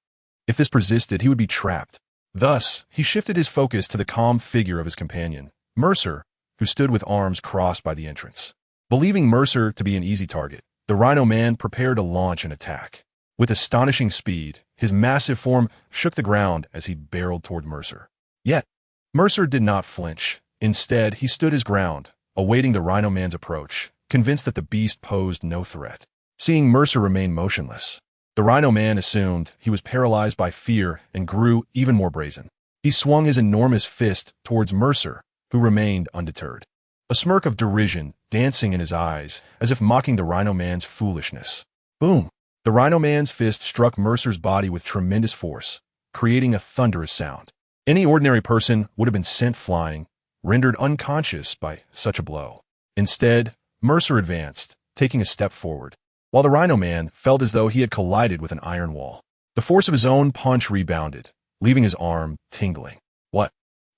If this persisted, he would be trapped. Thus, he shifted his focus to the calm figure of his companion, Mercer, who stood with arms crossed by the entrance. Believing Mercer to be an easy target, the Rhino Man prepared to launch an attack. With astonishing speed, his massive form shook the ground as he barreled toward Mercer. Yet, Mercer did not flinch. Instead, he stood his ground, awaiting the Rhino Man's approach, convinced that the beast posed no threat. Seeing Mercer remain motionless, the Rhino Man assumed he was paralyzed by fear and grew even more brazen. He swung his enormous fist towards Mercer, who remained undeterred. A smirk of derision dancing in his eyes, as if mocking the Rhino Man's foolishness. Boom! The Rhino Man's fist struck Mercer's body with tremendous force, creating a thunderous sound. Any ordinary person would have been sent flying, rendered unconscious by such a blow. Instead, Mercer advanced, taking a step forward, while the Rhino Man felt as though he had collided with an iron wall. The force of his own punch rebounded, leaving his arm tingling. What?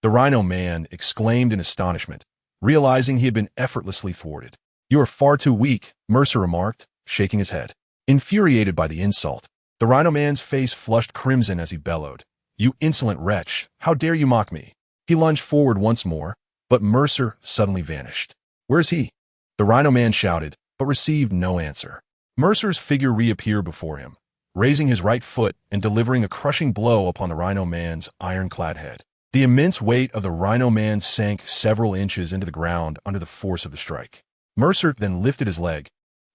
The Rhino Man exclaimed in astonishment, realizing he had been effortlessly thwarted. You are far too weak, Mercer remarked, shaking his head. Infuriated by the insult, the Rhino Man's face flushed crimson as he bellowed. You insolent wretch, how dare you mock me? He lunged forward once more, but Mercer suddenly vanished. Where's he? The Rhino Man shouted, but received no answer. Mercer's figure reappeared before him, raising his right foot and delivering a crushing blow upon the Rhino Man's ironclad head. The immense weight of the Rhino Man sank several inches into the ground under the force of the strike. Mercer then lifted his leg,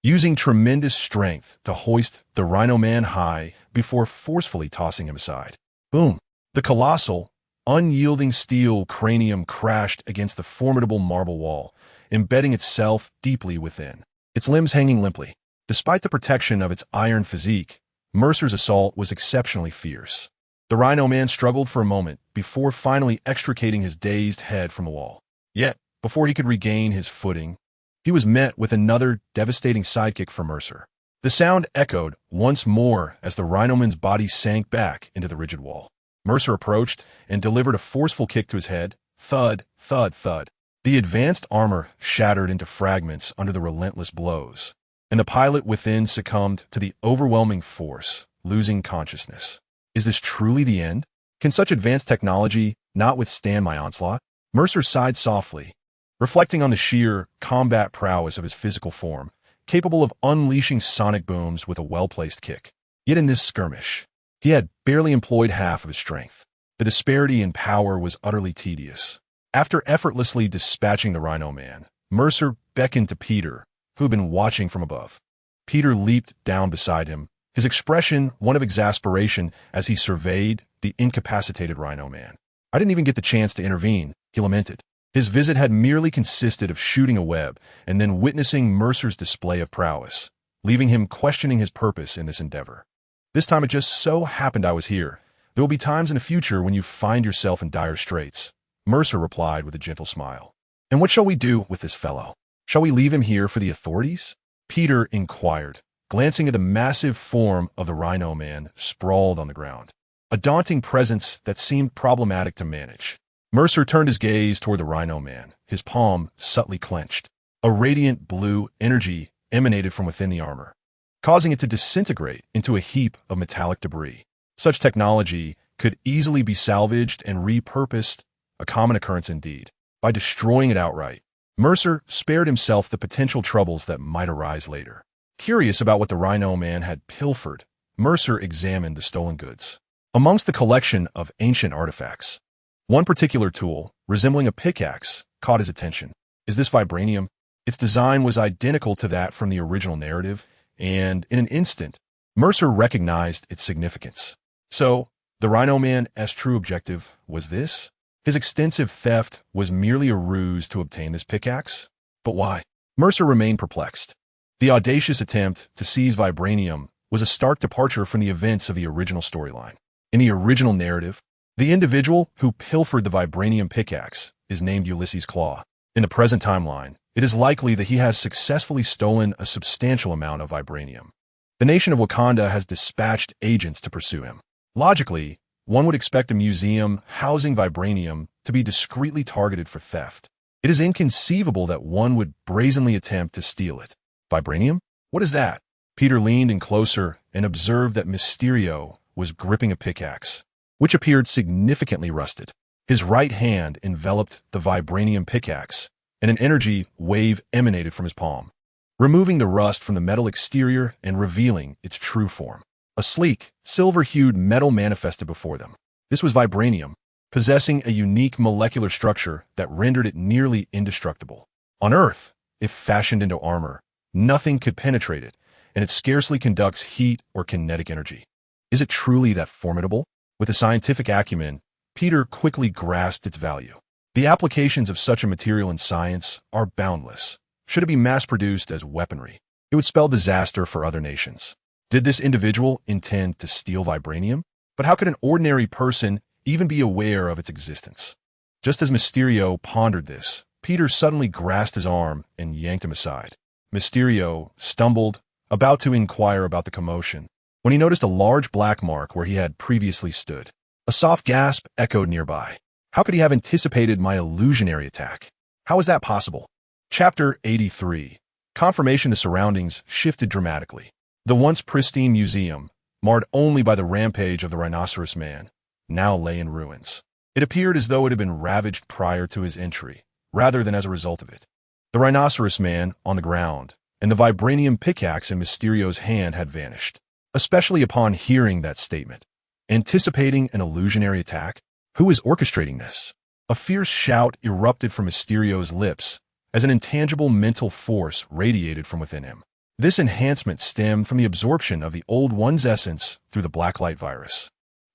using tremendous strength to hoist the Rhino Man high before forcefully tossing him aside. Boom! The colossal, unyielding steel cranium crashed against the formidable marble wall, embedding itself deeply within, its limbs hanging limply. Despite the protection of its iron physique, Mercer's assault was exceptionally fierce. The Rhino Man struggled for a moment before finally extricating his dazed head from the wall. Yet, before he could regain his footing, he was met with another devastating sidekick from Mercer. The sound echoed once more as the Rhino Man's body sank back into the rigid wall. Mercer approached and delivered a forceful kick to his head. Thud, thud, thud. The advanced armor shattered into fragments under the relentless blows, and the pilot within succumbed to the overwhelming force, losing consciousness. Is this truly the end? Can such advanced technology not withstand my onslaught? Mercer sighed softly, reflecting on the sheer combat prowess of his physical form, capable of unleashing sonic booms with a well-placed kick. Yet in this skirmish, he had barely employed half of his strength. The disparity in power was utterly tedious. After effortlessly dispatching the Rhino Man, Mercer beckoned to Peter, who had been watching from above. Peter leaped down beside him, his expression one of exasperation as he surveyed the incapacitated Rhino Man. I didn't even get the chance to intervene, he lamented. His visit had merely consisted of shooting a web and then witnessing Mercer's display of prowess, leaving him questioning his purpose in this endeavor. This time it just so happened I was here. There will be times in the future when you find yourself in dire straits, Mercer replied with a gentle smile. And what shall we do with this fellow? Shall we leave him here for the authorities? Peter inquired, glancing at the massive form of the Rhino Man sprawled on the ground, a daunting presence that seemed problematic to manage. Mercer turned his gaze toward the Rhino Man, his palm subtly clenched. A radiant blue energy emanated from within the armor, causing it to disintegrate into a heap of metallic debris. Such technology could easily be salvaged and repurposed, a common occurrence indeed. By destroying it outright, Mercer spared himself the potential troubles that might arise later. Curious about what the Rhino Man had pilfered, Mercer examined the stolen goods. Amongst the collection of ancient artifacts, one particular tool, resembling a pickaxe, caught his attention. Is this vibranium? Its design was identical to that from the original narrative, and in an instant, Mercer recognized its significance. So, the Rhino Man's true objective was this? His extensive theft was merely a ruse to obtain this pickaxe? But why? Mercer remained perplexed. The audacious attempt to seize vibranium was a stark departure from the events of the original storyline. In the original narrative, the individual who pilfered the vibranium pickaxe is named Ulysses Claw. In the present timeline, it is likely that he has successfully stolen a substantial amount of vibranium. The nation of Wakanda has dispatched agents to pursue him. Logically, one would expect a museum housing vibranium to be discreetly targeted for theft. It is inconceivable that one would brazenly attempt to steal it. Vibranium? What is that? Peter leaned in closer and observed that Mysterio was gripping a pickaxe, which appeared significantly rusted. His right hand enveloped the vibranium pickaxe, and an energy wave emanated from his palm, removing the rust from the metal exterior and revealing its true form. A sleek, silver-hued metal manifested before them. This was vibranium, possessing a unique molecular structure that rendered it nearly indestructible. On Earth, if fashioned into armor, nothing could penetrate it, and it scarcely conducts heat or kinetic energy. Is it truly that formidable? With a scientific acumen, Peter quickly grasped its value. The applications of such a material in science are boundless. Should it be mass-produced as weaponry, it would spell disaster for other nations. Did this individual intend to steal vibranium? But how could an ordinary person even be aware of its existence? Just as Mysterio pondered this, Peter suddenly grasped his arm and yanked him aside. Mysterio stumbled, about to inquire about the commotion, when he noticed a large black mark where he had previously stood. A soft gasp echoed nearby. How could he have anticipated my illusionary attack? How was that possible? Chapter 83. Confirmation. The surroundings shifted dramatically. The once pristine museum, marred only by the rampage of the Rhinoceros Man, now lay in ruins. It appeared as though it had been ravaged prior to his entry, rather than as a result of it. The Rhinoceros Man on the ground, and the vibranium pickaxe in Mysterio's hand had vanished. Especially upon hearing that statement. Anticipating an illusionary attack? Who is orchestrating this? A fierce shout erupted from Mysterio's lips as an intangible mental force radiated from within him. This enhancement stemmed from the absorption of the Old One's essence through the Blacklight Virus.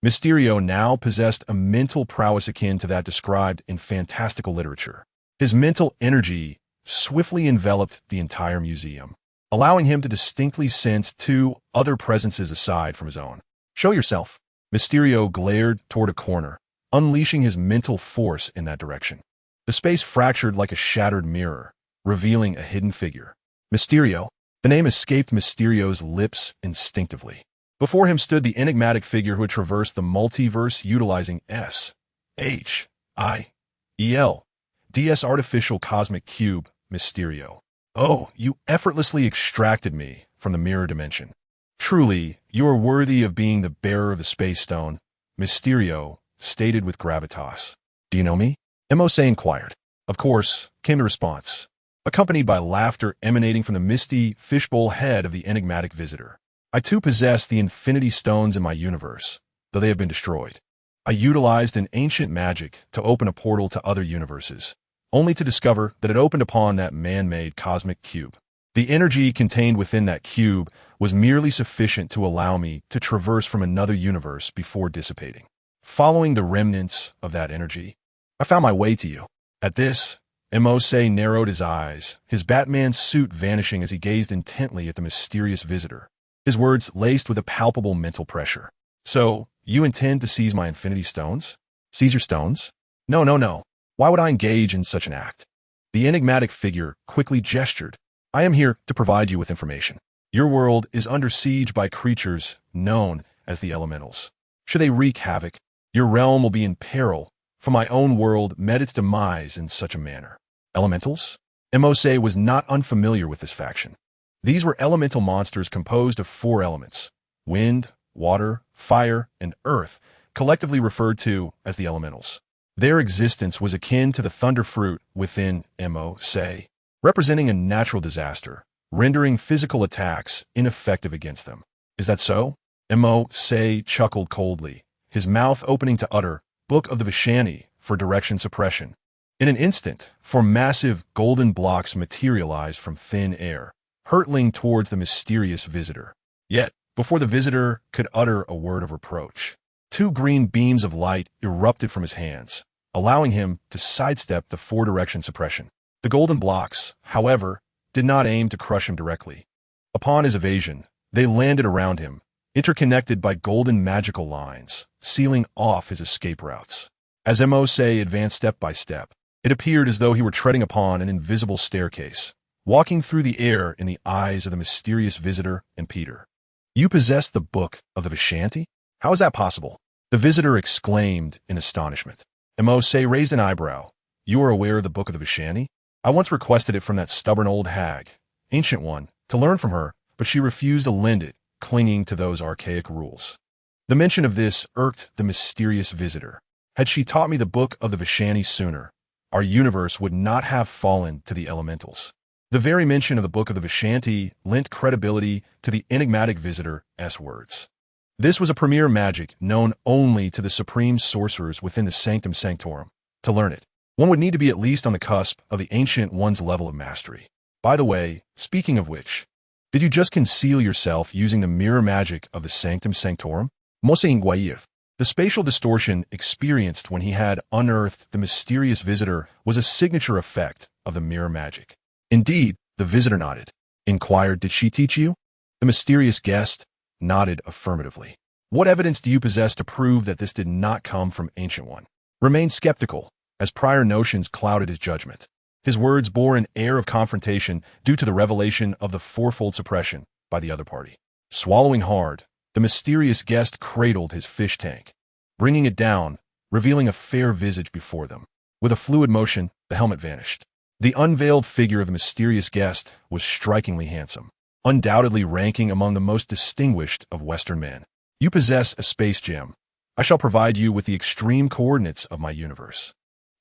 Mysterio now possessed a mental prowess akin to that described in fantastical literature. His mental energy swiftly enveloped the entire museum, allowing him to distinctly sense two other presences aside from his own. Show yourself. Mysterio glared toward a corner, unleashing his mental force in that direction. The space fractured like a shattered mirror, revealing a hidden figure. Mysterio. The name escaped Mysterio's lips instinctively. Before him stood the enigmatic figure who had traversed the multiverse utilizing S-H-I-E-L-D-S artificial cosmic cube, Mysterio. Oh, you effortlessly extracted me from the mirror dimension. Truly, you are worthy of being the bearer of the space stone, Mysterio stated with gravitas. Do you know me? Mose inquired. Of course, came the response, accompanied by laughter emanating from the misty fishbowl head of the enigmatic visitor. I too possess the infinity stones in my universe, though they have been destroyed. I utilized an ancient magic to open a portal to other universes, only to discover that it opened upon that man-made cosmic cube. The energy contained within that cube was merely sufficient to allow me to traverse from another universe before dissipating. Following the remnants of that energy, I found my way to you. At this, Mose narrowed his eyes, his Batman suit vanishing as he gazed intently at the mysterious visitor, his words laced with a palpable mental pressure. So, you intend to seize my infinity stones? Seize your stones? No, no, no. Why would I engage in such an act? The enigmatic figure quickly gestured. I am here to provide you with information. Your world is under siege by creatures known as the elementals. Should they wreak havoc, your realm will be in peril, for my own world met its demise in such a manner. Elementals? Mose was not unfamiliar with this faction. These were elemental monsters composed of 4 elements: wind, water, fire, and earth, collectively referred to as the elementals. Their existence was akin to the thunder fruit within Mose, representing a natural disaster, rendering physical attacks ineffective against them. Is that so? Mose chuckled coldly, his mouth opening to utter, Book of the Vishani for direction suppression. In an instant, 4 massive golden blocks materialized from thin air, hurtling towards the mysterious visitor. Yet, before the visitor could utter a word of reproach, 2 green beams of light erupted from his hands, allowing him to sidestep the 4-direction suppression. The golden blocks, however, did not aim to crush him directly. Upon his evasion, they landed around him, interconnected by golden magical lines, sealing off his escape routes. As Mose advanced step by step, it appeared as though he were treading upon an invisible staircase, walking through the air in the eyes of the mysterious visitor and Peter. "You possess the Book of the Vishanti? How is that possible?" the visitor exclaimed in astonishment. Mose raised an eyebrow. "You are aware of the Book of the Vishanti? I once requested it from that stubborn old hag, Ancient One, to learn from her, but she refused to lend it, clinging to those archaic rules." The mention of this irked the mysterious visitor. Had she taught me the Book of the Vishanti sooner, our universe would not have fallen to the elementals. The very mention of the Book of the Vishanti lent credibility to the enigmatic visitor's words. This was a premier magic known only to the supreme sorcerers within the Sanctum Sanctorum. To learn it, one would need to be at least on the cusp of the Ancient One's level of mastery. By the way, speaking of which, did you just conceal yourself using the mirror magic of the Sanctum Sanctorum? The spatial distortion experienced when he had unearthed the mysterious visitor was a signature effect of the mirror magic. Indeed, the visitor nodded. Inquired, "Did she teach you?" The mysterious guest nodded affirmatively. "What evidence do you possess to prove that this did not come from Ancient One?" Remained skeptical, as prior notions clouded his judgment. His words bore an air of confrontation due to the revelation of the 4-fold suppression by the other party. Swallowing hard, the mysterious guest cradled his fish tank, bringing it down, revealing a fair visage before them. With a fluid motion, the helmet vanished. The unveiled figure of the mysterious guest was strikingly handsome, undoubtedly ranking among the most distinguished of Western men. "You possess a space gem. I shall provide you with the extreme coordinates of my universe.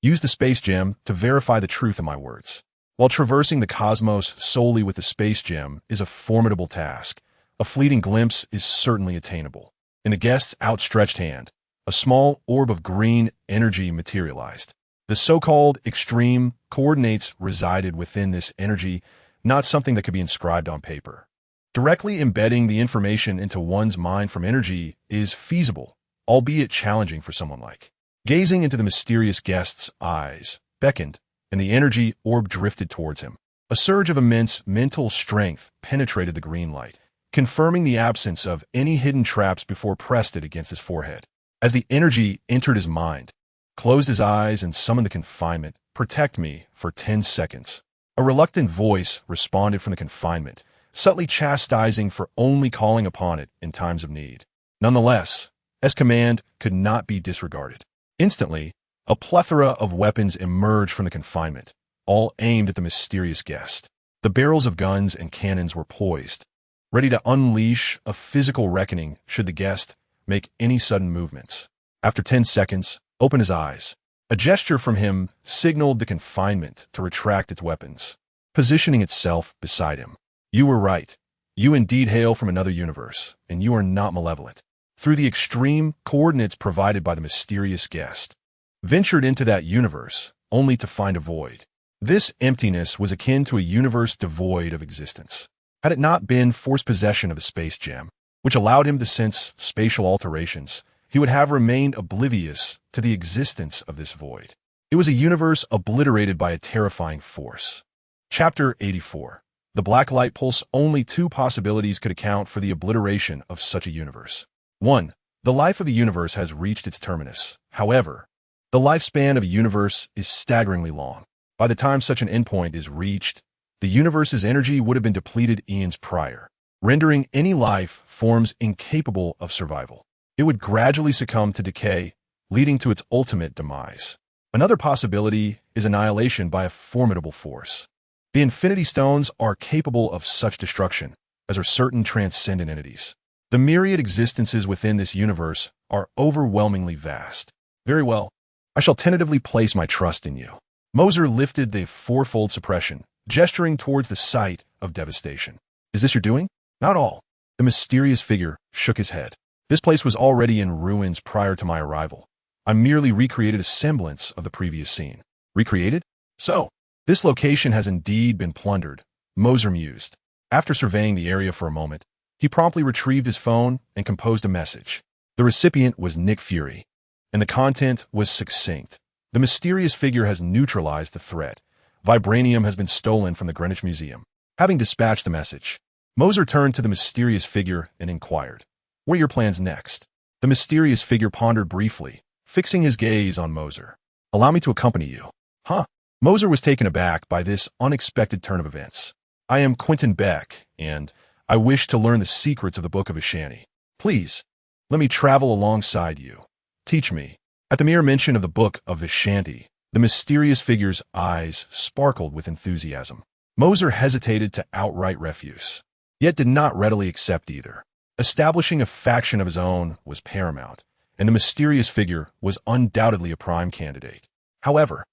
Use the space gem to verify the truth of my words." While traversing the cosmos solely with the space gem is a formidable task, a fleeting glimpse is certainly attainable. In the guest's outstretched hand, a small orb of green energy materialized. The so-called extreme coordinates resided within this energy, not something that could be inscribed on paper. Directly embedding the information into one's mind from energy is feasible, albeit challenging for someone like. Gazing into the mysterious guest's eyes beckoned, and the energy orb drifted towards him. A surge of immense mental strength penetrated the green light, confirming the absence of any hidden traps before pressed it against his forehead. As the energy entered his mind, closed his eyes and summoned the confinement, "Protect me for 10 seconds. A reluctant voice responded from the confinement, subtly chastising for only calling upon it in times of need. Nonetheless, his command could not be disregarded. Instantly, a plethora of weapons emerged from the confinement, all aimed at the mysterious guest. The barrels of guns and cannons were poised, ready to unleash a physical reckoning should the guest make any sudden movements. After 10 seconds, open his eyes. A gesture from him signaled the confinement to retract its weapons, positioning itself beside him. "You were right. You indeed hail from another universe, and you are not malevolent." Through the extreme coordinates provided by the mysterious guest, ventured into that universe, only to find a void. This emptiness was akin to a universe devoid of existence. Had it not been forced possession of the space gem, which allowed him to sense spatial alterations, he would have remained oblivious to the existence of this void. It was a universe obliterated by a terrifying force. Chapter 84. The Blacklight Pulse. Only 2 possibilities could account for the obliteration of such a universe. 1. The life of the universe has reached its terminus. However, the lifespan of a universe is staggeringly long. By the time such an endpoint is reached, the universe's energy would have been depleted eons prior, rendering any life forms incapable of survival. It would gradually succumb to decay, leading to its ultimate demise. Another possibility is annihilation by a formidable force. The Infinity Stones are capable of such destruction, as are certain transcendent entities. The myriad existences within this universe are overwhelmingly vast. Very well, I shall tentatively place my trust in you. Mercer lifted the fourfold suppression, gesturing towards the site of devastation. Is this your doing? Not all. The mysterious figure shook his head. This place was already in ruins prior to my arrival. I merely recreated a semblance of the previous scene. Recreated? So, this location has indeed been plundered, Mercer mused. After surveying the area for a moment, he promptly retrieved his phone and composed a message. The recipient was Nick Fury, and the content was succinct. The mysterious figure has neutralized the threat. Vibranium has been stolen from the Greenwich Museum. Having dispatched the message, Mercer turned to the mysterious figure and inquired, "What are your plans next?" The mysterious figure pondered briefly, fixing his gaze on Mercer. "Allow me to accompany you." Huh? Mercer was taken aback by this unexpected turn of events. "I am Quentin Beck, and I wish to learn the secrets of the Book of Vishanti. Please, let me travel alongside you. Teach me." At the mere mention of the Book of Vishanti, the mysterious figure's eyes sparkled with enthusiasm. Mercer hesitated to outright refuse, yet did not readily accept either. Establishing a faction of his own was paramount, and the mysterious figure was undoubtedly a prime candidate. However,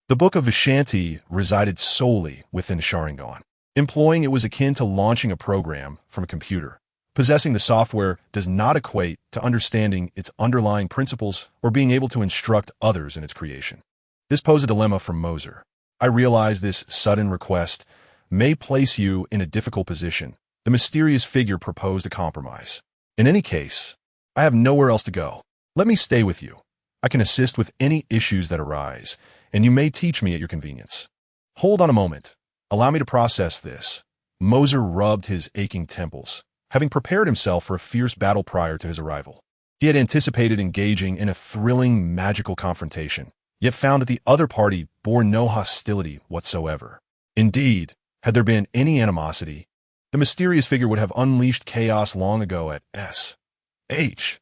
the Book of Vishanti resided solely within Sharingan. Employing it was akin to launching a program from a computer. Possessing the software does not equate to understanding its underlying principles or being able to instruct others in its creation. This posed a dilemma for Mercer. "I realize this sudden request may place you in a difficult position." The mysterious figure proposed a compromise. "In any case, I have nowhere else to go. Let me stay with you. I can assist with any issues that arise, and you may teach me at your convenience." "Hold on a moment. Allow me to process this." Mercer rubbed his aching temples, having prepared himself for a fierce battle prior to his arrival. He had anticipated engaging in a thrilling magical confrontation, yet found that the other party bore no hostility whatsoever. Indeed, had there been any animosity, the mysterious figure would have unleashed chaos long ago at S.H.I.E.L.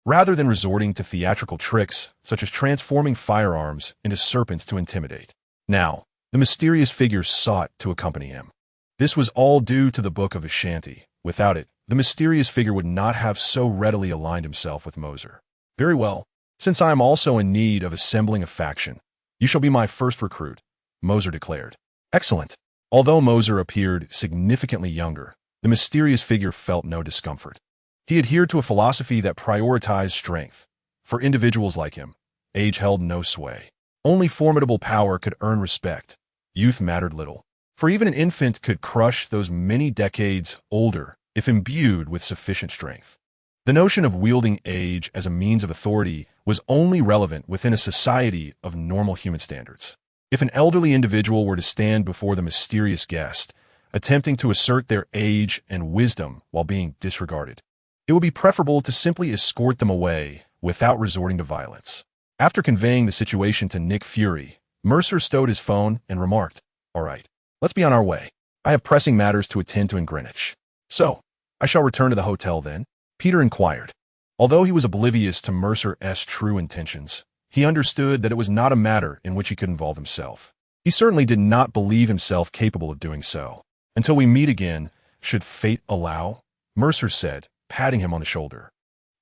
rather than resorting to theatrical tricks such as transforming firearms into serpents to intimidate. Now, the mysterious figure sought to accompany him. This was all due to the Book of Vishanti. Without it, the mysterious figure would not have so readily aligned himself with Mercer. "Very well. Since I am also in need of assembling a faction, you shall be my first recruit," Mercer declared. "Excellent." Although Mercer appeared significantly younger, the mysterious figure felt no discomfort. He adhered to a philosophy that prioritized strength. For individuals like him, age held no sway. Only formidable power could earn respect. Youth mattered little, for even an infant could crush those many decades older if imbued with sufficient strength. The notion of wielding age as a means of authority was only relevant within a society of normal human standards. If an elderly individual were to stand before the mysterious guest, attempting to assert their age and wisdom while being disregarded, it would be preferable to simply escort them away without resorting to violence. After conveying the situation to Nick Fury, Mercer stowed his phone and remarked, "All right, let's be on our way. I have pressing matters to attend to in Greenwich. So, I shall return to the hotel then?" Peter inquired. Although he was oblivious to Mercer's true intentions, he understood that it was not a matter in which he could involve himself. He certainly did not believe himself capable of doing so. "Until we meet again, should fate allow," Mercer said, patting him on the shoulder.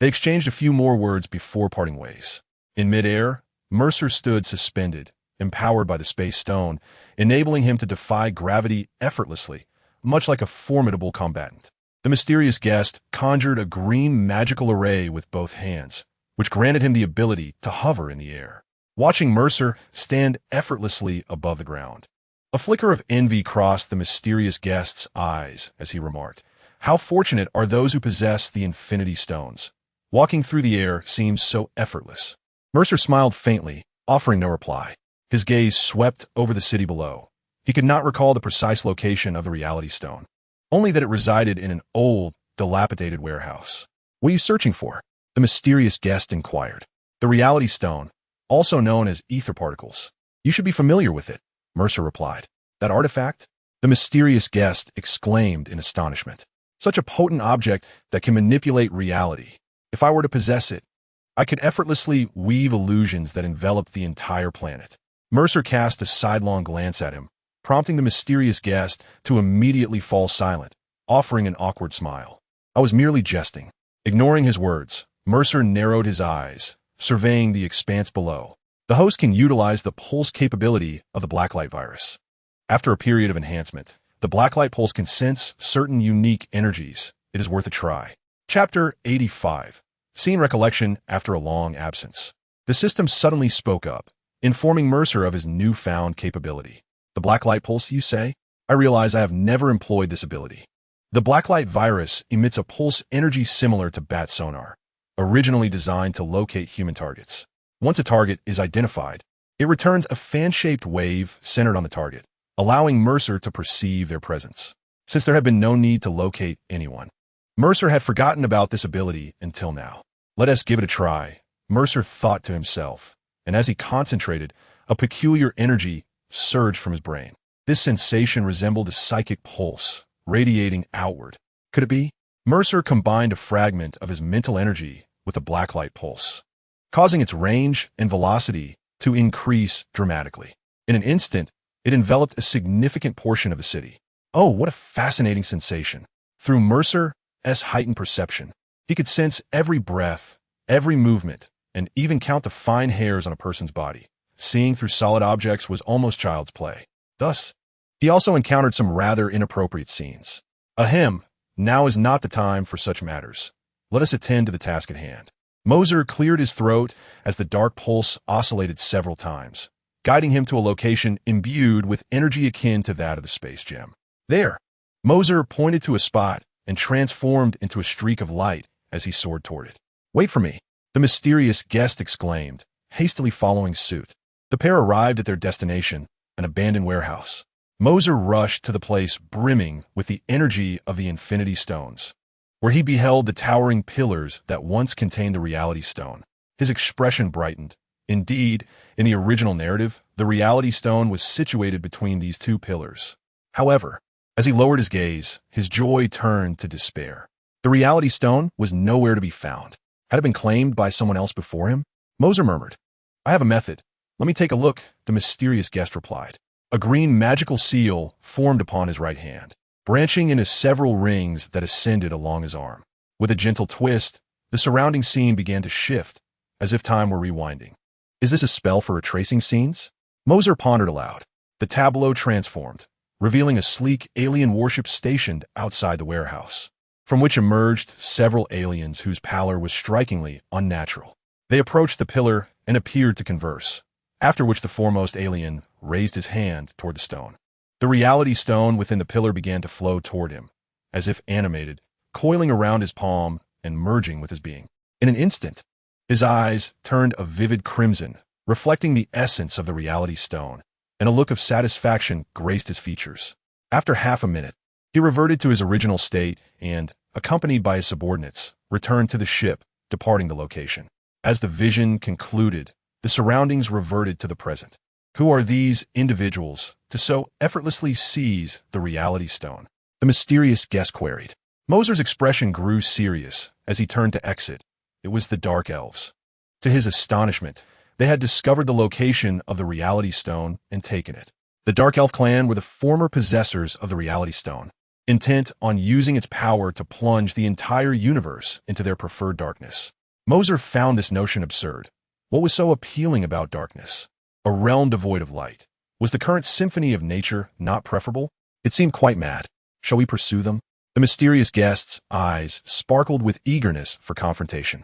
They exchanged a few more words before parting ways. In midair, Mercer stood suspended, empowered by the space stone, enabling him to defy gravity effortlessly, much like a formidable combatant. The mysterious guest conjured a green magical array with both hands, which granted him the ability to hover in the air, watching Mercer stand effortlessly above the ground. A flicker of envy crossed the mysterious guest's eyes as he remarked, "How fortunate are those who possess the Infinity Stones. Walking through the air seems so effortless." Mercer smiled faintly, offering no reply. His gaze swept over the city below. He could not recall the precise location of the Reality Stone, only that it resided in an old, dilapidated warehouse. "What are you searching for?" the mysterious guest inquired. "The Reality Stone, also known as ether particles. You should be familiar with it," Mercer replied. "That artifact?" the mysterious guest exclaimed in astonishment. "Such a potent object that can manipulate reality. If I were to possess it, I could effortlessly weave illusions that envelop the entire planet." Mercer cast a sidelong glance at him, prompting the mysterious guest to immediately fall silent, offering an awkward smile. I was merely jesting. Ignoring his words, Mercer narrowed his eyes, surveying the expanse below. The host can utilize the pulse capability of the Blacklight Virus. After a period of enhancement, the Blacklight Pulse can sense certain unique energies. It is worth a try. Chapter 85. Scene recollection after a long absence. The system suddenly spoke up, informing Mercer of his newfound capability. The Blacklight Pulse, you say? I realize I have never employed this ability. The Blacklight Virus emits a pulse energy similar to bat sonar, originally designed to locate human targets. Once a target is identified, it returns a fan-shaped wave centered on the target, allowing Mercer to perceive their presence. Since there had been no need to locate anyone, Mercer had forgotten about this ability until now. Let us give it a try, Mercer thought to himself, and as he concentrated, a peculiar energy surged from his brain. This sensation resembled a psychic pulse, radiating outward. Could it be? Mercer combined a fragment of his mental energy with a blacklight pulse, causing its range and velocity to increase dramatically. In an instant, it enveloped a significant portion of the city. Oh, what a fascinating sensation. Through Mercer's heightened perception, he could sense every breath, every movement, and even count the fine hairs on a person's body. Seeing through solid objects was almost child's play. Thus, he also encountered some rather inappropriate scenes. Ahem, now is not the time for such matters. Let us attend to the task at hand. Mercer cleared his throat as the dark pulse oscillated several times, guiding him to a location imbued with energy akin to that of the space gem. There, Mercer pointed to a spot and transformed into a streak of light as he soared toward it. Wait for me, the mysterious guest exclaimed, hastily following suit. The pair arrived at their destination, an abandoned warehouse. Mercer rushed to the place brimming with the energy of the Infinity Stones, where he beheld the towering pillars that once contained the Reality Stone. His expression brightened. Indeed, in the original narrative, the Reality Stone was situated between these two pillars. However, as he lowered his gaze, his joy turned to despair. The Reality Stone was nowhere to be found. Had it been claimed by someone else before him? Mercer murmured. I have a method. Let me take a look, the mysterious guest replied. A green magical seal formed upon his right hand, branching into several rings that ascended along his arm. With a gentle twist, the surrounding scene began to shift, as if time were rewinding. Is this a spell for retracing scenes? Mercer pondered aloud. The tableau transformed, revealing a sleek alien warship stationed outside the warehouse, from which emerged several aliens whose pallor was strikingly unnatural. They approached the pillar and appeared to converse, after which the foremost alien raised his hand toward the stone. The Reality Stone within the pillar began to flow toward him, as if animated, coiling around his palm and merging with his being. In an instant, his eyes turned a vivid crimson, reflecting the essence of the Reality Stone, and a look of satisfaction graced his features. After half a minute, he reverted to his original state and, accompanied by his subordinates, returned to the ship, departing the location. As the vision concluded, the surroundings reverted to the present. Who are these individuals to so effortlessly seize the Reality Stone? The mysterious guest queried. Mercer's expression grew serious as he turned to exit. It was the Dark Elves. To his astonishment, they had discovered the location of the Reality Stone and taken it. The Dark Elf clan were the former possessors of the Reality Stone, intent on using its power to plunge the entire universe into their preferred darkness. Mercer found this notion absurd. What was so appealing about darkness? A realm devoid of light. Was the current symphony of nature not preferable? It seemed quite mad. Shall we pursue them? The mysterious guest's eyes sparkled with eagerness for confrontation.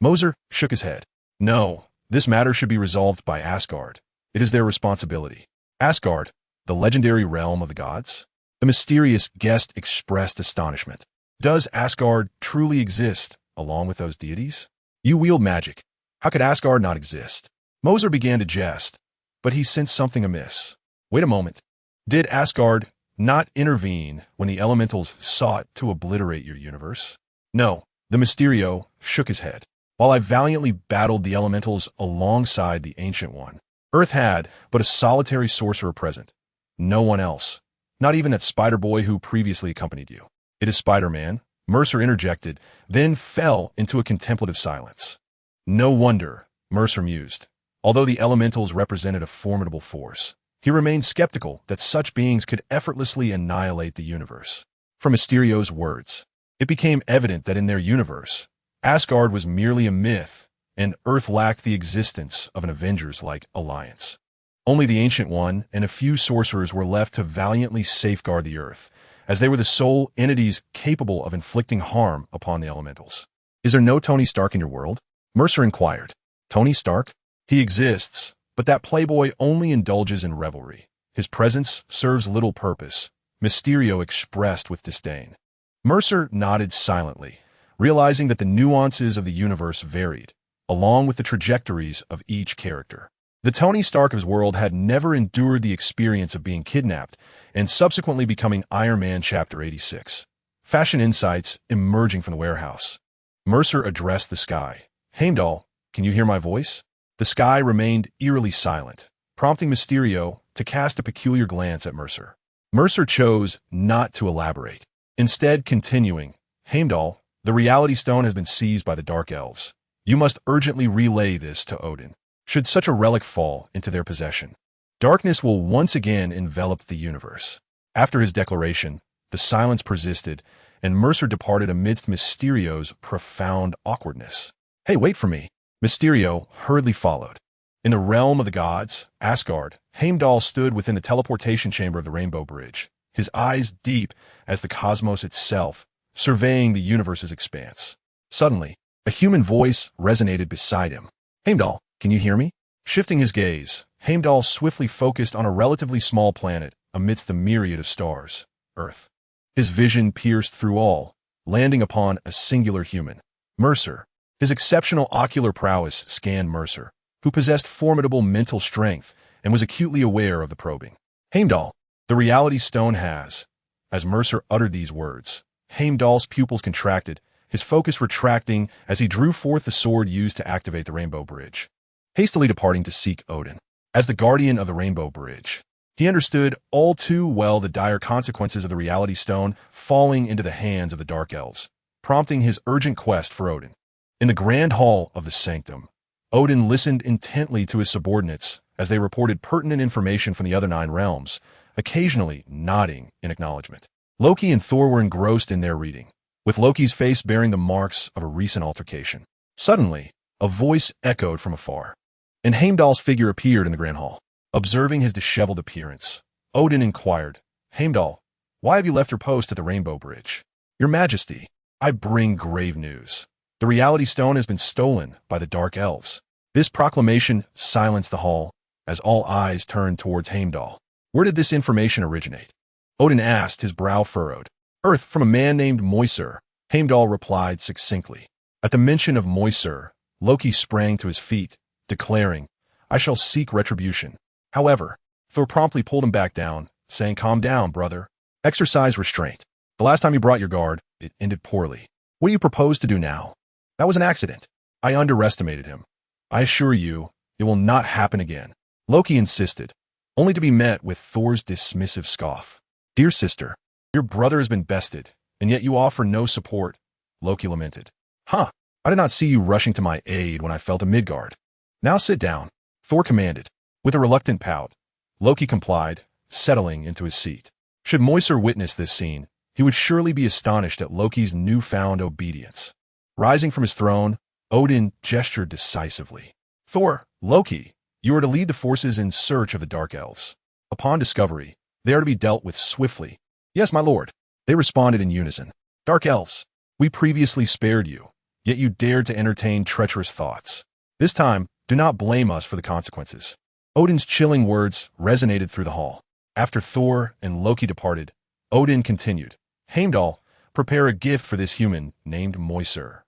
Mercer shook his head. No, this matter should be resolved by Asgard. It is their responsibility. Asgard, the legendary realm of the gods? The mysterious guest expressed astonishment. Does Asgard truly exist along with those deities? You wield magic. How could Asgard not exist? Mercer began to jest, but he sensed something amiss. Wait a moment. Did Asgard not intervene when the elementals sought to obliterate your universe? No, the Mysterio shook his head. While I valiantly battled the elementals alongside the Ancient One, Earth had but a solitary sorcerer present. No one else. Not even that Spider-Boy who previously accompanied you. It is Spider-Man, Mercer interjected, then fell into a contemplative silence. No wonder, Mercer mused. Although the elementals represented a formidable force, he remained skeptical that such beings could effortlessly annihilate the universe. From Mysterio's words, it became evident that in their universe, Asgard was merely a myth, and Earth lacked the existence of an Avengers-like alliance. Only the Ancient One and a few sorcerers were left to valiantly safeguard the Earth, as they were the sole entities capable of inflicting harm upon the elementals. "Is there no Tony Stark in your world?" Mercer inquired. "Tony Stark? He exists, but that playboy only indulges in revelry. His presence serves little purpose," Mysterio expressed with disdain. Mercer nodded silently, realizing that the nuances of the universe varied, along with the trajectories of each character. The Tony Stark of his world had never endured the experience of being kidnapped and subsequently becoming Iron Man Chapter 86. Fashion insights emerging from the warehouse. Mercer addressed the sky. "Heimdall, can you hear my voice?" The sky remained eerily silent, prompting Mysterio to cast a peculiar glance at Mercer. Mercer chose not to elaborate, instead continuing, "Heimdall, the Reality Stone has been seized by the Dark Elves. You must urgently relay this to Odin. Should such a relic fall into their possession, darkness will once again envelop the universe." After his declaration, the silence persisted, and Mercer departed amidst Mysterio's profound awkwardness. "Hey, wait for me." Mysterio hurriedly followed. In the realm of the gods, Asgard, Heimdall stood within the teleportation chamber of the Rainbow Bridge, his eyes deep as the cosmos itself, surveying the universe's expanse. Suddenly, a human voice resonated beside him. "Heimdall, can you hear me?" Shifting his gaze, Heimdall swiftly focused on a relatively small planet amidst the myriad of stars, Earth. His vision pierced through all, landing upon a singular human, Mercer. His exceptional ocular prowess scanned Mercer, who possessed formidable mental strength and was acutely aware of the probing. "Heimdall, the Reality Stone has..." As Mercer uttered these words, Heimdall's pupils contracted, his focus retracting as he drew forth the sword used to activate the Rainbow Bridge. Hastily departing to seek Odin. As the guardian of the Rainbow Bridge, he understood all too well the dire consequences of the Reality Stone falling into the hands of the Dark Elves, prompting his urgent quest for Odin. In the grand hall of the sanctum, Odin listened intently to his subordinates as they reported pertinent information from the other 9 realms, occasionally nodding in acknowledgement. Loki and Thor were engrossed in their reading, with Loki's face bearing the marks of a recent altercation. Suddenly, a voice echoed from afar, and Heimdall's figure appeared in the grand hall. Observing his disheveled appearance, Odin inquired, "Heimdall, why have you left your post at the Rainbow Bridge?" "Your Majesty, I bring grave news. The Reality Stone has been stolen by the Dark Elves." This proclamation silenced the hall as all eyes turned towards Heimdall. "Where did this information originate?" Odin asked, his brow furrowed. "Earth, from a man named Mercer," Heimdall replied succinctly. At the mention of Mercer, Loki sprang to his feet, declaring, "I shall seek retribution." However, Thor promptly pulled him back down, saying, "Calm down, brother. Exercise restraint. The last time you brought your guard, it ended poorly. What do you propose to do now?" "That was an accident. I underestimated him. I assure you, it will not happen again," Loki insisted, only to be met with Thor's dismissive scoff. "Dear sister, your brother has been bested, and yet you offer no support," Loki lamented. "Huh, I did not see you rushing to my aid when I fell to Midgard." "Now sit down," Thor commanded. With a reluctant pout, Loki complied, settling into his seat. Should Mercer witness this scene, he would surely be astonished at Loki's newfound obedience. Rising from his throne, Odin gestured decisively. "Thor, Loki, you are to lead the forces in search of the Dark Elves. Upon discovery, they are to be dealt with swiftly." "Yes, my lord," they responded in unison. "Dark Elves, we previously spared you, yet you dared to entertain treacherous thoughts. This time, do not blame us for the consequences." Odin's chilling words resonated through the hall. After Thor and Loki departed, Odin continued, "Heimdall, prepare a gift for this human named Mercer,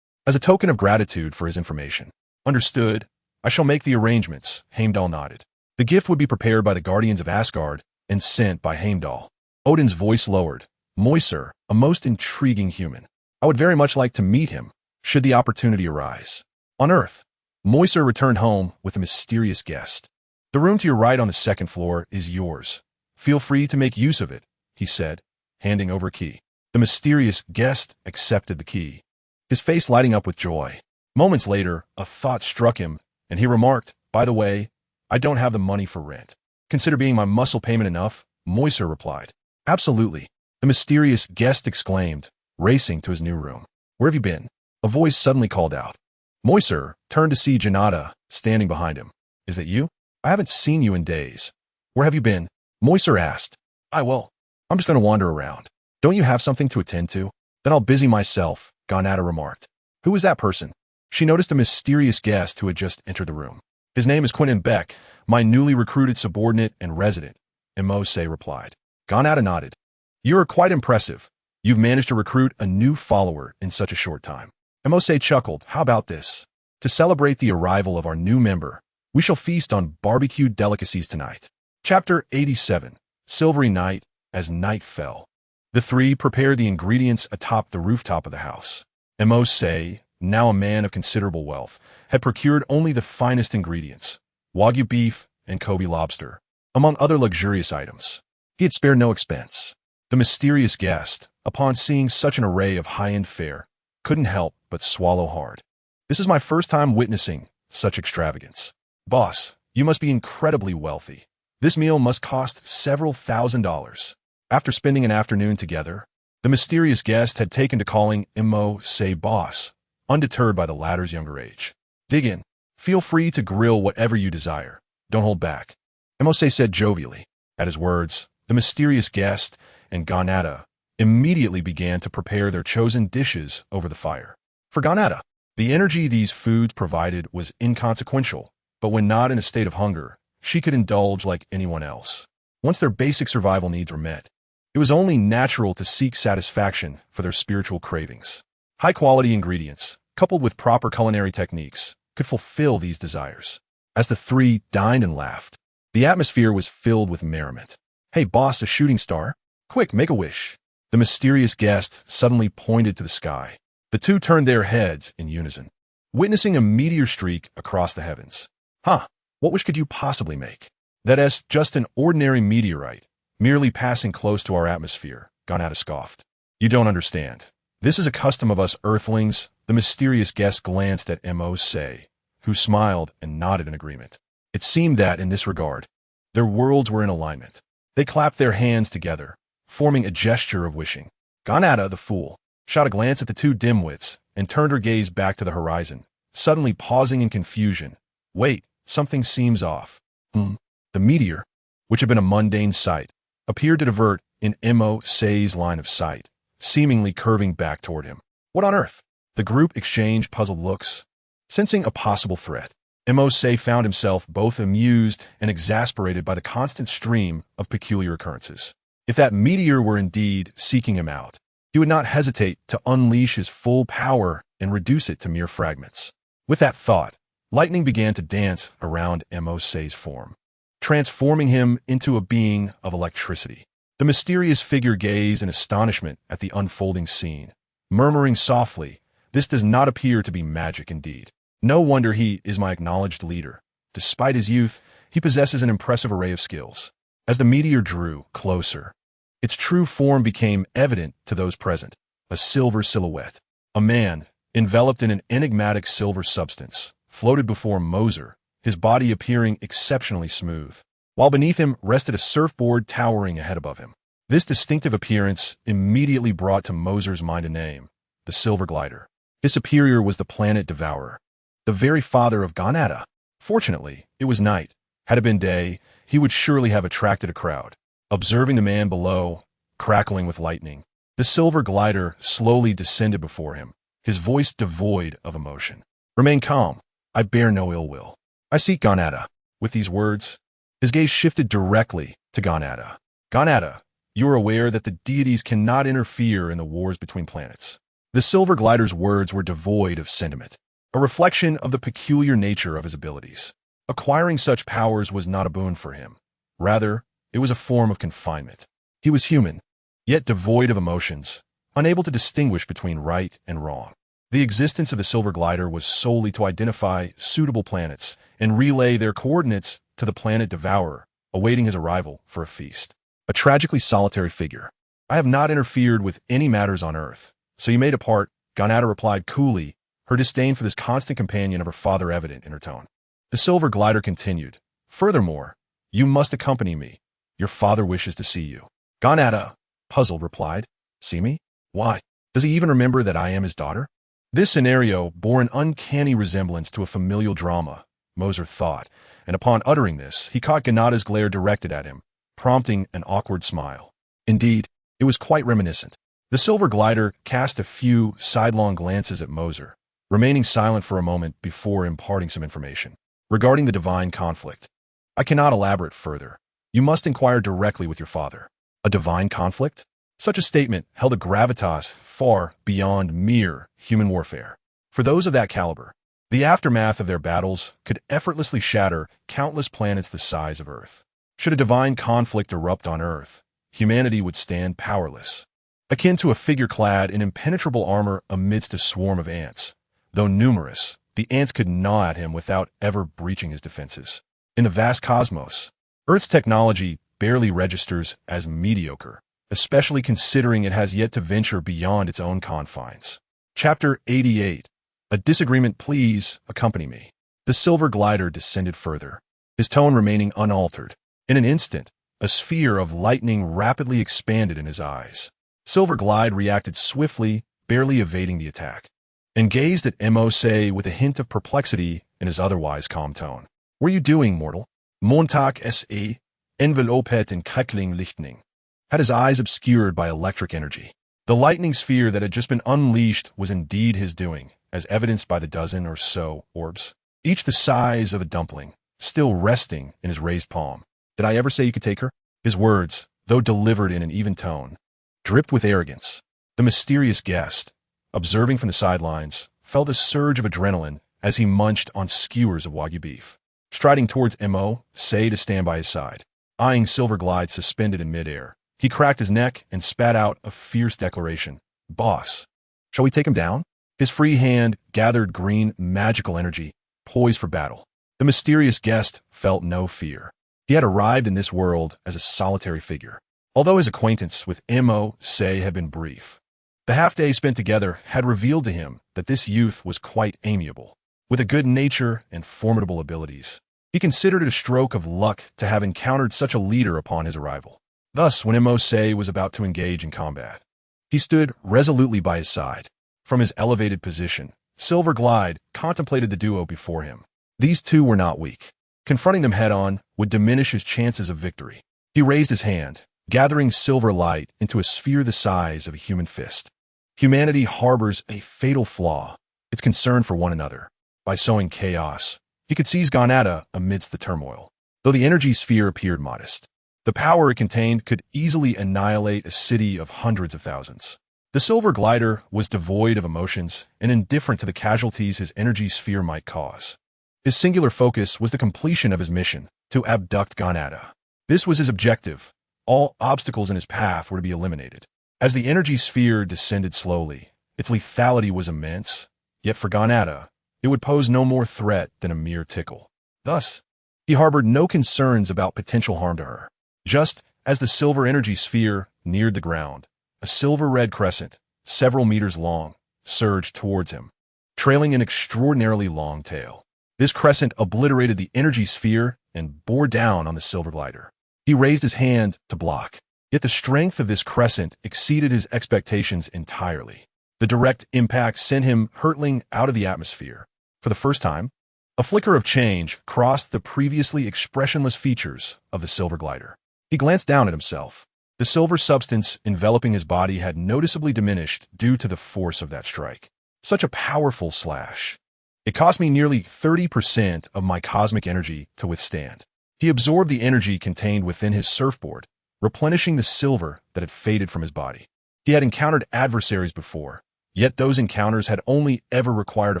as a token of gratitude for his information." "Understood. I shall make the arrangements," Heimdall nodded. The gift would be prepared by the guardians of Asgard and sent by Heimdall. Odin's voice lowered. "Mercer, a most intriguing human. I would very much like to meet him, should the opportunity arise." On Earth, Mercer returned home with a mysterious guest. "The room to your right on the 2nd floor is yours. Feel free to make use of it," he said, handing over a key. The mysterious guest accepted the key, his face lighting up with joy. Moments later, a thought struck him, and he remarked, "By the way, I don't have the money for rent." Consider being my muscle payment enough? Mercer replied. Absolutely. The mysterious guest exclaimed, racing to his new room. Where have you been? A voice suddenly called out. Mercer turned to see Janata standing behind him. Is that you? I haven't seen you in days. Where have you been? Mercer asked. I'm just going to wander around. Don't you have something to attend to? Then I'll busy myself, Ganata remarked. Who is that person? She noticed a mysterious guest who had just entered the room. His name is Quentin Beck, my newly recruited subordinate and resident, Mercer replied. Ganata nodded. You are quite impressive. You've managed to recruit a new follower in such a short time. Mercer chuckled. How about this? To celebrate the arrival of our new member, we shall feast on barbecued delicacies tonight. Chapter 87. Silvery Night. As night fell, the three prepared the ingredients atop the rooftop of the house. Mercer, now a man of considerable wealth, had procured only the finest ingredients, Wagyu beef and Kobe lobster, among other luxurious items. He had spared no expense. The mysterious guest, upon seeing such an array of high-end fare, couldn't help but swallow hard. This is my first time witnessing such extravagance. Boss, you must be incredibly wealthy. This meal must cost several $1,000s. After spending an afternoon together, the mysterious guest had taken to calling Mercer boss, undeterred by the latter's younger age. Dig in. Feel free to grill whatever you desire. Don't hold back. Mercer said jovially. At his words, the mysterious guest and Ganata immediately began to prepare their chosen dishes over the fire. For Ganata, the energy these foods provided was inconsequential, but when not in a state of hunger, she could indulge like anyone else. Once their basic survival needs were met, it was only natural to seek satisfaction for their spiritual cravings. High-quality ingredients, coupled with proper culinary techniques, could fulfill these desires. As the three dined and laughed, the atmosphere was filled with merriment. Hey, boss, a shooting star? Quick, make a wish. The mysterious guest suddenly pointed to the sky. The two turned their heads in unison, witnessing a meteor streak across the heavens. What wish could you possibly make? That is just an ordinary meteorite, merely passing close to our atmosphere, Ganata scoffed. You don't understand. This is a custom of us earthlings. The mysterious guest glanced at Mercer, who smiled and nodded in agreement. It seemed that, in this regard, their worlds were in alignment. They clapped their hands together, forming a gesture of wishing. Ganata, the fool, shot a glance at the two dimwits and turned her gaze back to the horizon, suddenly pausing in confusion. Wait, something seems off. The meteor, which had been a mundane sight, appeared to divert in Mercer's line of sight, seemingly curving back toward him. What on earth? The group exchanged puzzled looks. Sensing a possible threat, Mercer found himself both amused and exasperated by the constant stream of peculiar occurrences. If that meteor were indeed seeking him out, he would not hesitate to unleash his full power and reduce it to mere fragments. With that thought, lightning began to dance around Mercer's form, transforming him into a being of electricity. The mysterious figure gazed in astonishment at the unfolding scene, murmuring softly, "This does not appear to be magic indeed. No wonder he is my acknowledged leader. Despite his youth, he possesses an impressive array of skills." As the meteor drew closer, its true form became evident to those present, a silver silhouette. A man, enveloped in an enigmatic silver substance, floated before Mercer, his body appearing exceptionally smooth, while beneath him rested a surfboard towering ahead above him. This distinctive appearance immediately brought to Mercer's mind a name, the Silver Glider. His superior was the planet Devourer, the very father of Ganata. Fortunately, it was night. Had it been day, he would surely have attracted a crowd. Observing the man below, crackling with lightning, the Silver Glider slowly descended before him, his voice devoid of emotion. "Remain calm. I bear no ill will. I seek Ganata." With these words, his gaze shifted directly to Ganata. "Ganata, you are aware that the deities cannot interfere in the wars between planets." The Silver Glider's words were devoid of sentiment, a reflection of the peculiar nature of his abilities. Acquiring such powers was not a boon for him. Rather, it was a form of confinement. He was human, yet devoid of emotions, unable to distinguish between right and wrong. The existence of the Silver Glider was solely to identify suitable planets and relay their coordinates to the planet Devourer, awaiting his arrival for a feast. A tragically solitary figure. "I have not interfered with any matters on Earth, so you may depart," Ganata replied coolly, her disdain for this constant companion of her father evident in her tone. The Silver Glider continued, "Furthermore, You must accompany me. Your father wishes to see you. Ganada, puzzled, replied, See me? Why? Does he even remember that I am his daughter? This scenario bore an uncanny resemblance to a familial drama, Mercer thought, and upon uttering this, he caught Ganada's glare directed at him, prompting an awkward smile. Indeed, it was quite reminiscent. The silver glider cast a few sidelong glances at Mercer, remaining silent for a moment before imparting some information. Regarding the divine conflict, I cannot elaborate further. You must inquire directly with your father. A divine conflict? Such a statement held a gravitas far beyond mere human warfare. For those of that caliber, the aftermath of their battles could effortlessly shatter countless planets the size of Earth. Should a divine conflict erupt on Earth, humanity would stand powerless, akin to a figure clad in impenetrable armor amidst a swarm of ants. Though numerous, the ants could gnaw at him without ever breaching his defenses. In the vast cosmos, Earth's technology barely registers as mediocre, especially considering it has yet to venture beyond its own confines. Chapter 88. A disagreement. Please accompany me. The silver glider descended further, his tone remaining unaltered. In an instant, a sphere of lightning rapidly expanded in his eyes. Silver Glide reacted swiftly, barely evading the attack, and gazed at Mercer with a hint of perplexity in his otherwise calm tone. What are you doing, mortal? Montag se, envelopet in crackling Lichtning. Had his eyes obscured by electric energy. The lightning sphere that had just been unleashed was indeed his doing, as evidenced by the dozen or so orbs, each the size of a dumpling, still resting in his raised palm. Did I ever say you could take her? His words, though delivered in an even tone, dripped with arrogance. The mysterious guest, observing from the sidelines, felt a surge of adrenaline as he munched on skewers of Wagyu beef. Striding towards Mercer to stand by his side, eyeing Silver Glide suspended in midair, he cracked his neck and spat out a fierce declaration. Boss, shall we take him down? His free hand gathered green magical energy, poised for battle. The mysterious guest felt no fear. He had arrived in this world as a solitary figure. Although his acquaintance with Mercer had been brief, the half-day spent together had revealed to him that this youth was quite amiable, with a good nature and formidable abilities. He considered it a stroke of luck to have encountered such a leader upon his arrival. Thus, when Mercer was about to engage in combat, he stood resolutely by his side. From his elevated position, Silver Glide contemplated the duo before him. These two were not weak. Confronting them head-on would diminish his chances of victory. He raised his hand, gathering silver light into a sphere the size of a human fist. Humanity harbors a fatal flaw, its concern for one another. By sowing chaos, he could seize Ganada amidst the turmoil. Though the energy sphere appeared modest, the power it contained could easily annihilate a city of hundreds of thousands. The silver glider was devoid of emotions and indifferent to the casualties his energy sphere might cause. His singular focus was the completion of his mission, to abduct Ganada. This was his objective. All obstacles in his path were to be eliminated. As the energy sphere descended slowly, its lethality was immense, yet for Ganada, it would pose no more threat than a mere tickle. Thus, he harbored no concerns about potential harm to her. Just as the silver energy sphere neared the ground, a silver-red crescent, several meters long, surged towards him, trailing an extraordinarily long tail. This crescent obliterated the energy sphere and bore down on the silver glider. He raised his hand to block, yet the strength of this crescent exceeded his expectations entirely. The direct impact sent him hurtling out of the atmosphere. For the first time, a flicker of change crossed the previously expressionless features of the silver glider. He glanced down at himself. The silver substance enveloping his body had noticeably diminished due to the force of that strike. Such a powerful slash. It cost me nearly 30% of my cosmic energy to withstand. He absorbed the energy contained within his surfboard, replenishing the silver that had faded from his body. He had encountered adversaries before, yet those encounters had only ever required a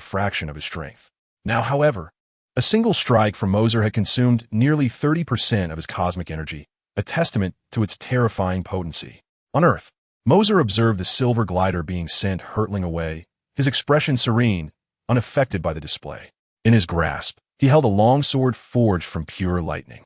fraction of his strength. Now, however, a single strike from Mercer had consumed nearly 30% of his cosmic energy, a testament to its terrifying potency. On Earth, Mercer observed the silver glider being sent hurtling away, his expression serene, unaffected by the display. In his grasp, he held a long sword forged from pure lightning.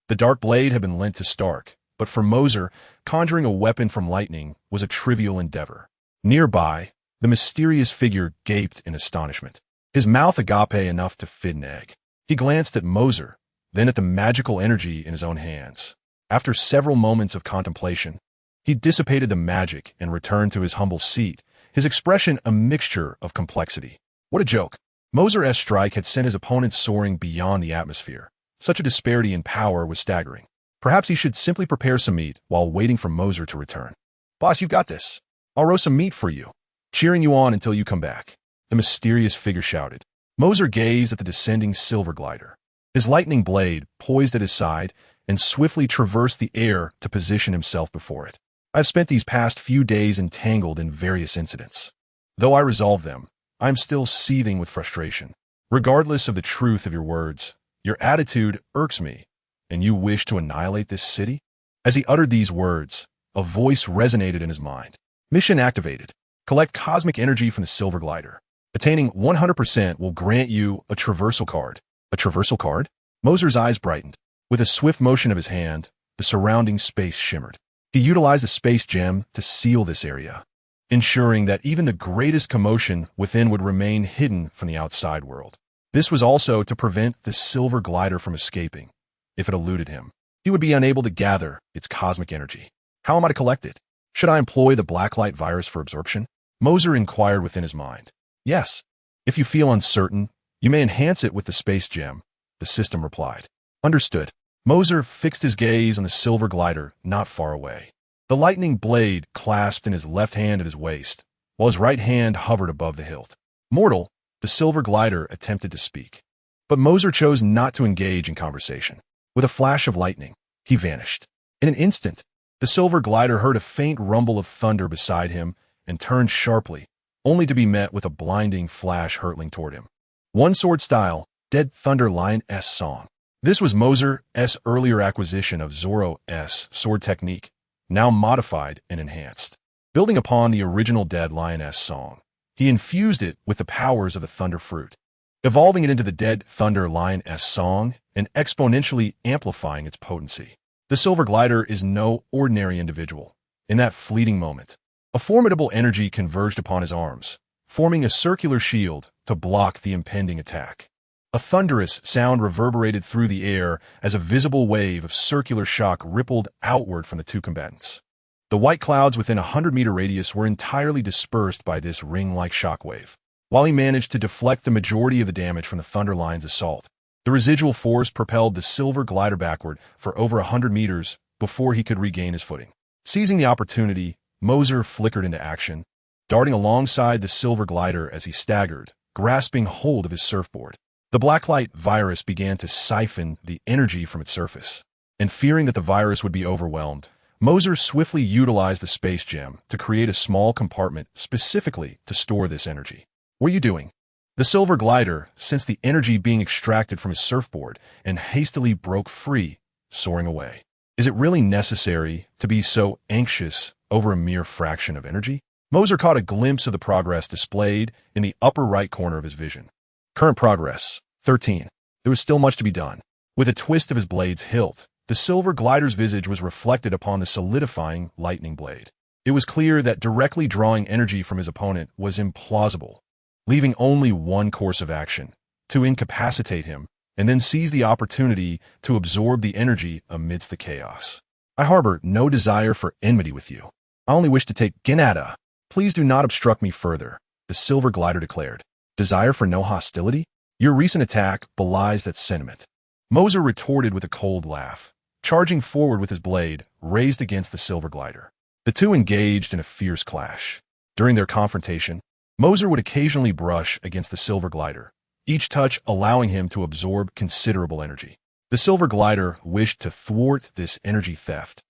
The dark blade had been lent to Stark, but for Mercer, conjuring a weapon from lightning was a trivial endeavor. Nearby, the mysterious figure gaped in astonishment, his mouth agape enough to fit an egg. He glanced at Mercer, then at the magical energy in his own hands. After several moments of contemplation, he dissipated the magic and returned to his humble seat, his expression a mixture of complexity. What a joke. Mercer's strike had sent his opponent soaring beyond the atmosphere. Such a disparity in power was staggering. Perhaps he should simply prepare some meat while waiting for Mercer to return. Boss, you've got this. I'll roast some meat for you, cheering you on until you come back, the mysterious figure shouted. Mercer gazed at the descending silver glider. His lightning blade poised at his side and swiftly traversed the air to position himself before it. I've spent these past few days entangled in various incidents. Though I resolved them, I'm still seething with frustration. Regardless of the truth of your words, your attitude irks me, and you wish to annihilate this city? As he uttered these words, a voice resonated in his mind. Mission activated. Collect cosmic energy from the silver glider. Attaining 100% will grant you a traversal card. A traversal card? Mercer's eyes brightened. With a swift motion of his hand, the surrounding space shimmered. He utilized the space gem to seal this area, ensuring that even the greatest commotion within would remain hidden from the outside world. This was also to prevent the silver glider from escaping. If it eluded him, he would be unable to gather its cosmic energy. How am I to collect it? Should I employ the Blacklight Virus for absorption? Mercer inquired within his mind. Yes. If you feel uncertain, you may enhance it with the space gem, the system replied. Understood. Mercer fixed his gaze on the silver glider not far away. The lightning blade clasped in his left hand at his waist, while his right hand hovered above the hilt. Mortal, the silver glider attempted to speak. But Mercer chose not to engage in conversation. With a flash of lightning, he vanished. In an instant, the silver glider heard a faint rumble of thunder beside him and turned sharply, only to be met with a blinding flash hurtling toward him. One sword style, Dead Thunder Lion's Song. This was Mercer's earlier acquisition of Zoro's sword technique, now modified and enhanced. Building upon the original Dead Lion's Song, he infused it with the powers of the Thunder Fruit, evolving it into the Dead Thunder Lion's Song and exponentially amplifying its potency. The silver glider is no ordinary individual. In that fleeting moment, a formidable energy converged upon his arms, forming a circular shield to block the impending attack. A thunderous sound reverberated through the air as a visible wave of circular shock rippled outward from the two combatants. The white clouds within a 100-meter radius were entirely dispersed by this ring-like shockwave. While he managed to deflect the majority of the damage from the Thunder Lion's assault, the residual force propelled the silver glider backward for over 100 meters before he could regain his footing. Seizing the opportunity, Mercer flickered into action, darting alongside the silver glider as he staggered, grasping hold of his surfboard. The Blacklight Virus began to siphon the energy from its surface, and fearing that the virus would be overwhelmed, Mercer swiftly utilized the space gem to create a small compartment specifically to store this energy. What are you doing? The silver glider sensed the energy being extracted from his surfboard and hastily broke free, soaring away. Is it really necessary to be so anxious over a mere fraction of energy? Mercer caught a glimpse of the progress displayed in the upper right corner of his vision. Current progress, 13. There was still much to be done. With a twist of his blade's hilt, the silver glider's visage was reflected upon the solidifying lightning blade. It was clear that directly drawing energy from his opponent was implausible, leaving only one course of action, to incapacitate him, and then seize the opportunity to absorb the energy amidst the chaos. I harbor no desire for enmity with you. I only wish to take Ganada. Please do not obstruct me further, the silver glider declared. Desire for no hostility? Your recent attack belies that sentiment. Mercer retorted with a cold laugh, charging forward with his blade raised against the silver glider. The two engaged in a fierce clash. During their confrontation, Mercer would occasionally brush against the silver glider, each touch allowing him to absorb considerable energy. The silver glider wished to thwart this energy theft,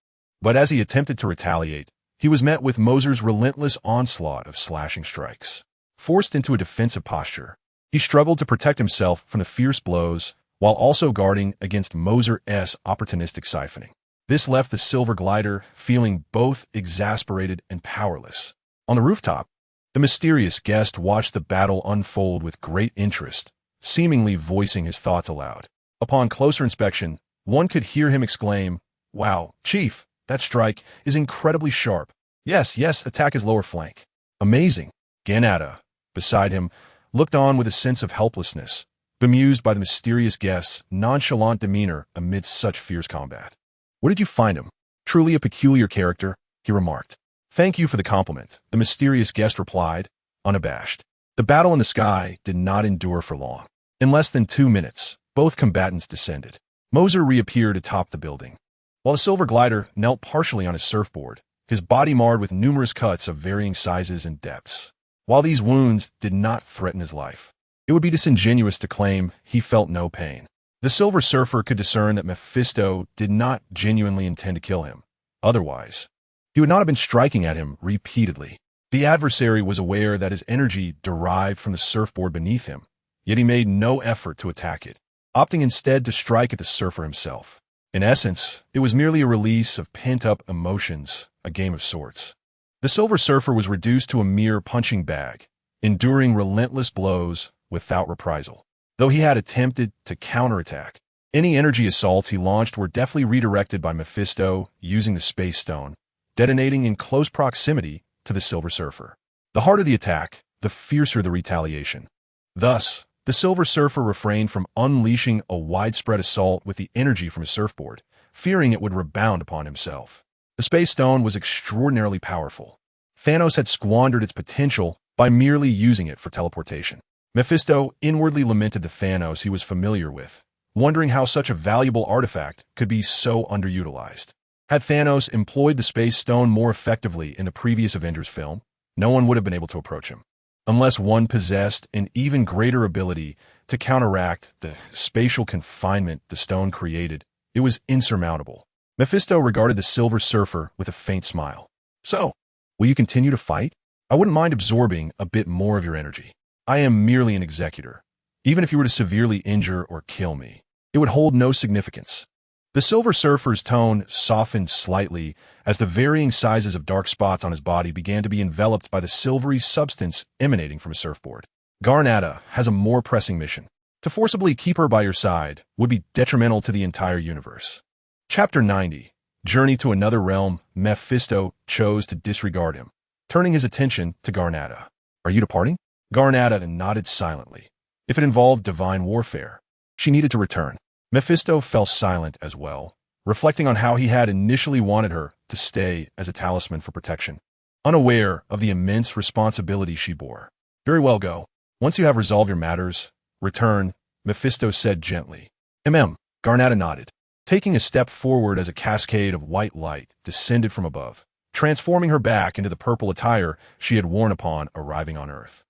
but as he attempted to retaliate, he was met with Mercer's relentless onslaught of slashing strikes. Forced into a defensive posture, he struggled to protect himself from the fierce blows while also guarding against Mercer's opportunistic siphoning. This left the silver glider feeling both exasperated and powerless. On the rooftop, the mysterious guest watched the battle unfold with great interest, seemingly voicing his thoughts aloud. Upon closer inspection, one could hear him exclaim, "Wow, Chief, that strike is incredibly sharp. Yes, attack his lower flank. Amazing." Ganada, beside him, looked on with a sense of helplessness, bemused by the mysterious guest's nonchalant demeanor amidst such fierce combat. "Where did you find him? Truly a peculiar character," he remarked. "Thank you for the compliment," the mysterious guest replied, unabashed. The battle in the sky did not endure for long. In less than 2 minutes, both combatants descended. Mercer reappeared atop the building. While the silver glider knelt partially on his surfboard, his body marred with numerous cuts of varying sizes and depths. While these wounds did not threaten his life, it would be disingenuous to claim he felt no pain. The Silver Surfer could discern that Mephisto did not genuinely intend to kill him. Otherwise, he would not have been striking at him repeatedly. The adversary was aware that his energy derived from the surfboard beneath him, yet he made no effort to attack it, opting instead to strike at the surfer himself. In essence, it was merely a release of pent-up emotions, a game of sorts. The Silver Surfer was reduced to a mere punching bag, enduring relentless blows without reprisal. Though he had attempted to counterattack, any energy assaults he launched were deftly redirected by Mephisto using the Space Stone, detonating in close proximity to the Silver Surfer. The harder the attack, the fiercer the retaliation. Thus, the Silver Surfer refrained from unleashing a widespread assault with the energy from his surfboard, fearing it would rebound upon himself. The Space Stone was extraordinarily powerful. Thanos had squandered its potential by merely using it for teleportation. Mephisto inwardly lamented the Thanos he was familiar with, wondering how such a valuable artifact could be so underutilized. Had Thanos employed the Space Stone more effectively in the previous Avengers film, no one would have been able to approach him. Unless one possessed an even greater ability to counteract the spatial confinement the stone created, it was insurmountable. Mephisto regarded the Silver Surfer with a faint smile. "So, will you continue to fight? I wouldn't mind absorbing a bit more of your energy. I am merely an executor. Even if you were to severely injure or kill me, it would hold no significance." The Silver Surfer's tone softened slightly as the varying sizes of dark spots on his body began to be enveloped by the silvery substance emanating from his surfboard. "Garnata has a more pressing mission. To forcibly keep her by your side would be detrimental to the entire universe." Chapter 90. Journey to Another Realm. Mephisto chose to disregard him, turning his attention to Garnata. "Are you departing?" Garnata nodded silently. If it involved divine warfare, she needed to return. Mephisto fell silent as well, reflecting on how he had initially wanted her to stay as a talisman for protection, unaware of the immense responsibility she bore. "Very well, go. Once you have resolved your matters, return," Mephisto said gently. Garnata nodded, taking a step forward as a cascade of white light descended from above, transforming her back into the purple attire she had worn upon arriving on Earth.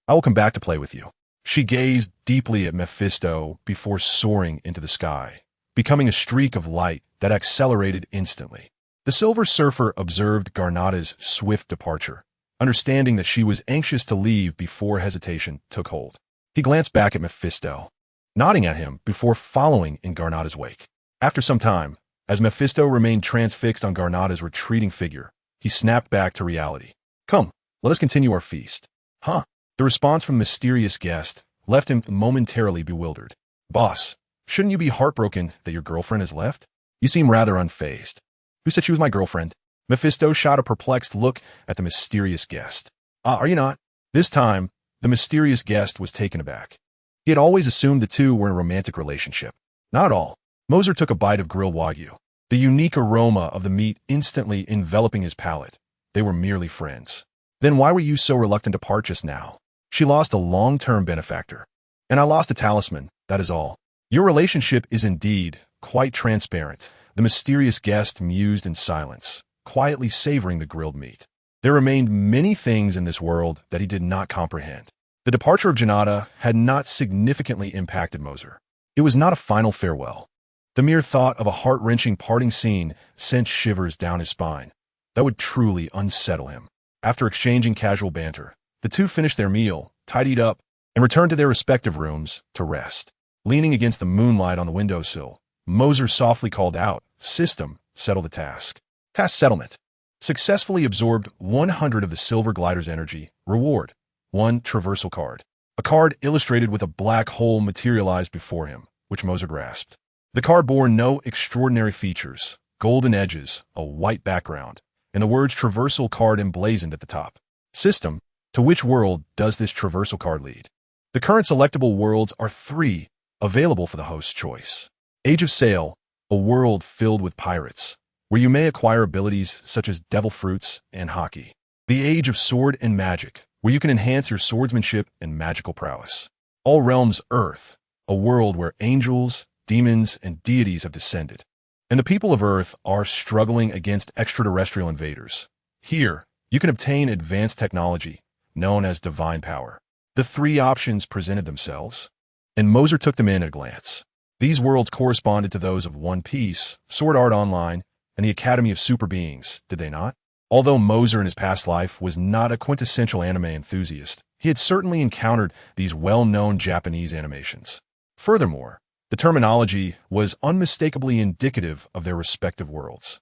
"I will come back to play with you." She gazed deeply at Mephisto before soaring into the sky, becoming a streak of light that accelerated instantly. The Silver Surfer observed Garnata's swift departure, understanding that she was anxious to leave before hesitation took hold. He glanced back at Mephisto, nodding at him before following in Garnata's wake. After some time, as Mephisto remained transfixed on Garnata's retreating figure, he snapped back to reality. "Come, let us continue our feast." "Huh?" The response from the mysterious guest left him momentarily bewildered. "Boss, shouldn't you be heartbroken that your girlfriend has left? You seem rather unfazed." "Who said she was my girlfriend?" Mephisto shot a perplexed look at the mysterious guest. Are you not?" This time, the mysterious guest was taken aback. He had always assumed the two were in a romantic relationship. "Not at all." Mercer took a bite of grilled wagyu, the unique aroma of the meat instantly enveloping his palate. They were merely friends. "Then why were you so reluctant to part just now?" "She lost a long-term benefactor, and I lost a talisman, that is all." "Your relationship is indeed quite transparent," the mysterious guest mused in silence, quietly savoring the grilled meat. There remained many things in this world that he did not comprehend. The departure of Janata had not significantly impacted Mercer. It was not a final farewell. The mere thought of a heart-wrenching parting scene sent shivers down his spine. That would truly unsettle him. After exchanging casual banter, the two finished their meal, tidied up, and returned to their respective rooms to rest. Leaning against the moonlight on the windowsill, Mercer softly called out, "System, settle the task." Task settlement. Successfully absorbed 100 of the silver glider's energy. Reward: 1 traversal card. A card illustrated with a black hole materialized before him, which Mercer grasped. The card bore no extraordinary features, golden edges, a white background, and the words traversal card emblazoned at the top. System: to which world does this traversal card lead? The current selectable worlds are 3, available for the host's choice. Age of Sail, a world filled with pirates, where you may acquire abilities such as devil fruits and hockey. The Age of Sword and Magic, where you can enhance your swordsmanship and magical prowess. All Realms Earth, a world where angels, demons, and deities have descended, and the people of Earth are struggling against extraterrestrial invaders. Here, you can obtain advanced technology, known as divine power. The 3 options presented themselves, and Mercer took them in at a glance. These worlds corresponded to those of One Piece, Sword Art Online, and the Academy of Super Beings, did they not? Although Mercer in his past life was not a quintessential anime enthusiast, he had certainly encountered these well-known Japanese animations. Furthermore, the terminology was unmistakably indicative of their respective worlds.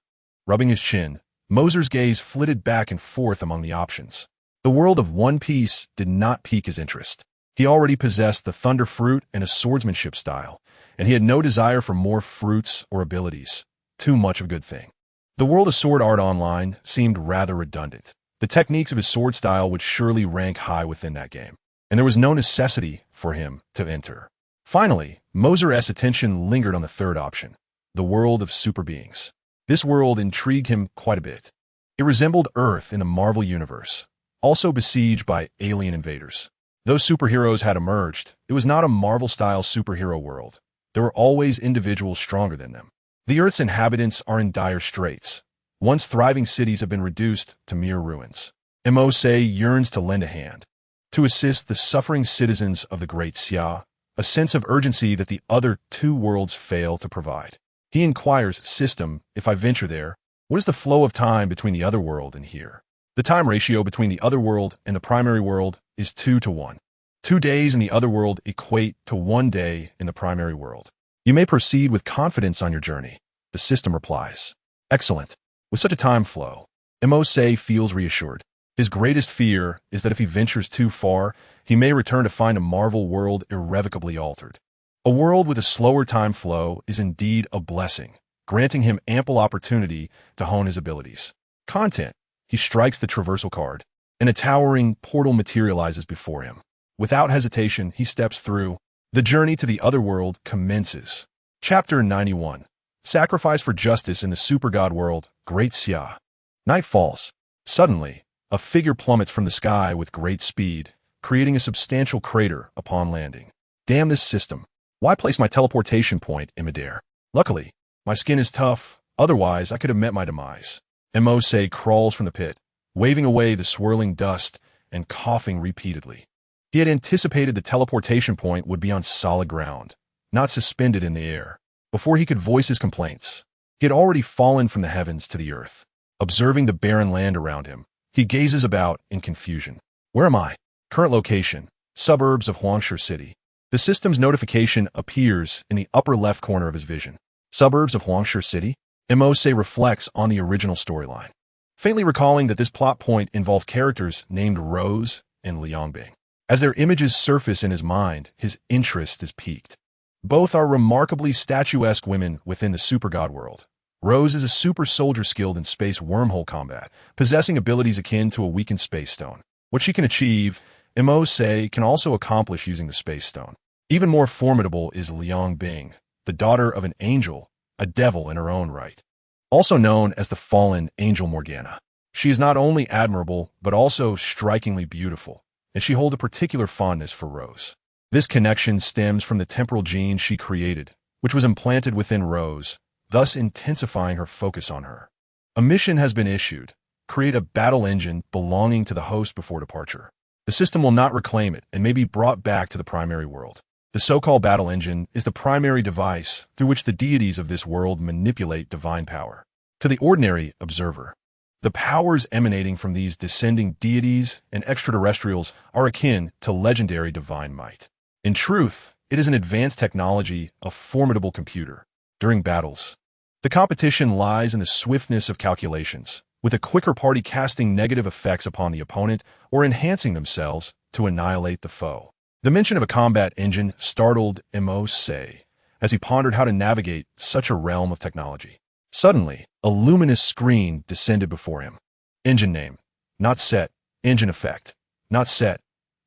Rubbing his chin, Mercer's gaze flitted back and forth among the options. The world of One Piece did not pique his interest. He already possessed the thunder fruit and a swordsmanship style, and he had no desire for more fruits or abilities. Too much of a good thing. The world of Sword Art Online seemed rather redundant. The techniques of his sword style would surely rank high within that game, and there was no necessity for him to enter. Finally, Mercer's attention lingered on the 3rd option, the world of super beings. This world intrigued him quite a bit. It resembled Earth in the Marvel Universe, also besieged by alien invaders. Though superheroes had emerged, it was not a Marvel-style superhero world. There were always individuals stronger than them. The Earth's inhabitants are in dire straits. Once thriving cities have been reduced to mere ruins. Mercer yearns to lend a hand, to assist the suffering citizens of the Great Xia, a sense of urgency that the other 2 worlds fail to provide. He inquires, System, if I venture there, what is the flow of time between the other world and here? The time ratio between the other world and the primary world is 2 to 1. 2 days in the other world equate to 1 day in the primary world. You may proceed with confidence on your journey, the system replies. Excellent. With such a time flow, Mercer feels reassured. His greatest fear is that if he ventures too far, he may return to find a Marvel world irrevocably altered. A world with a slower time flow is indeed a blessing, granting him ample opportunity to hone his abilities. Content. He strikes the traversal card, and a towering portal materializes before him. Without hesitation, he steps through. The journey to the other world commences. Chapter 91. Sacrifice for Justice in the Super God World, Great Xia. Night falls. Suddenly, a figure plummets from the sky with great speed, creating a substantial crater upon landing. Damn this system. Why place my teleportation point in midair? Luckily, my skin is tough, otherwise I could have met my demise. Mercer crawls from the pit, waving away the swirling dust and coughing repeatedly. He had anticipated the teleportation point would be on solid ground, not suspended in the air. Before he could voice his complaints, he had already fallen from the heavens to the earth. Observing the barren land around him, he gazes about in confusion. Where am I? Current location, suburbs of Huangshe City. The system's notification appears in the upper left corner of his vision. Suburbs of Huangshe City? Mercer reflects on the original storyline, faintly recalling that this plot point involved characters named Rose and Liangbing. As their images surface in his mind, his interest is piqued. Both are remarkably statuesque women within the super god world. Rose is a super soldier skilled in space wormhole combat, possessing abilities akin to a weakened space stone. What she can achieve, Mercer can also accomplish using the space stone. Even more formidable is Liangbing, the daughter of an angel, a devil in her own right. Also known as the fallen Angel Morgana. She is not only admirable, but also strikingly beautiful, and she holds a particular fondness for Rose. This connection stems from the temporal gene she created, which was implanted within Rose, thus intensifying her focus on her. A mission has been issued. Create a battle engine belonging to the host before departure. The system will not reclaim it and may be brought back to the primary world. The so-called battle engine is the primary device through which the deities of this world manipulate divine power. To the ordinary observer, the powers emanating from these descending deities and extraterrestrials are akin to legendary divine might. In truth, it is an advanced technology, a formidable computer. During battles, the competition lies in the swiftness of calculations, with a quicker party casting negative effects upon the opponent or enhancing themselves to annihilate the foe. The mention of a combat engine startled Mercer as he pondered how to navigate such a realm of technology. Suddenly, a luminous screen descended before him. Engine name, not set. Engine effect, not set.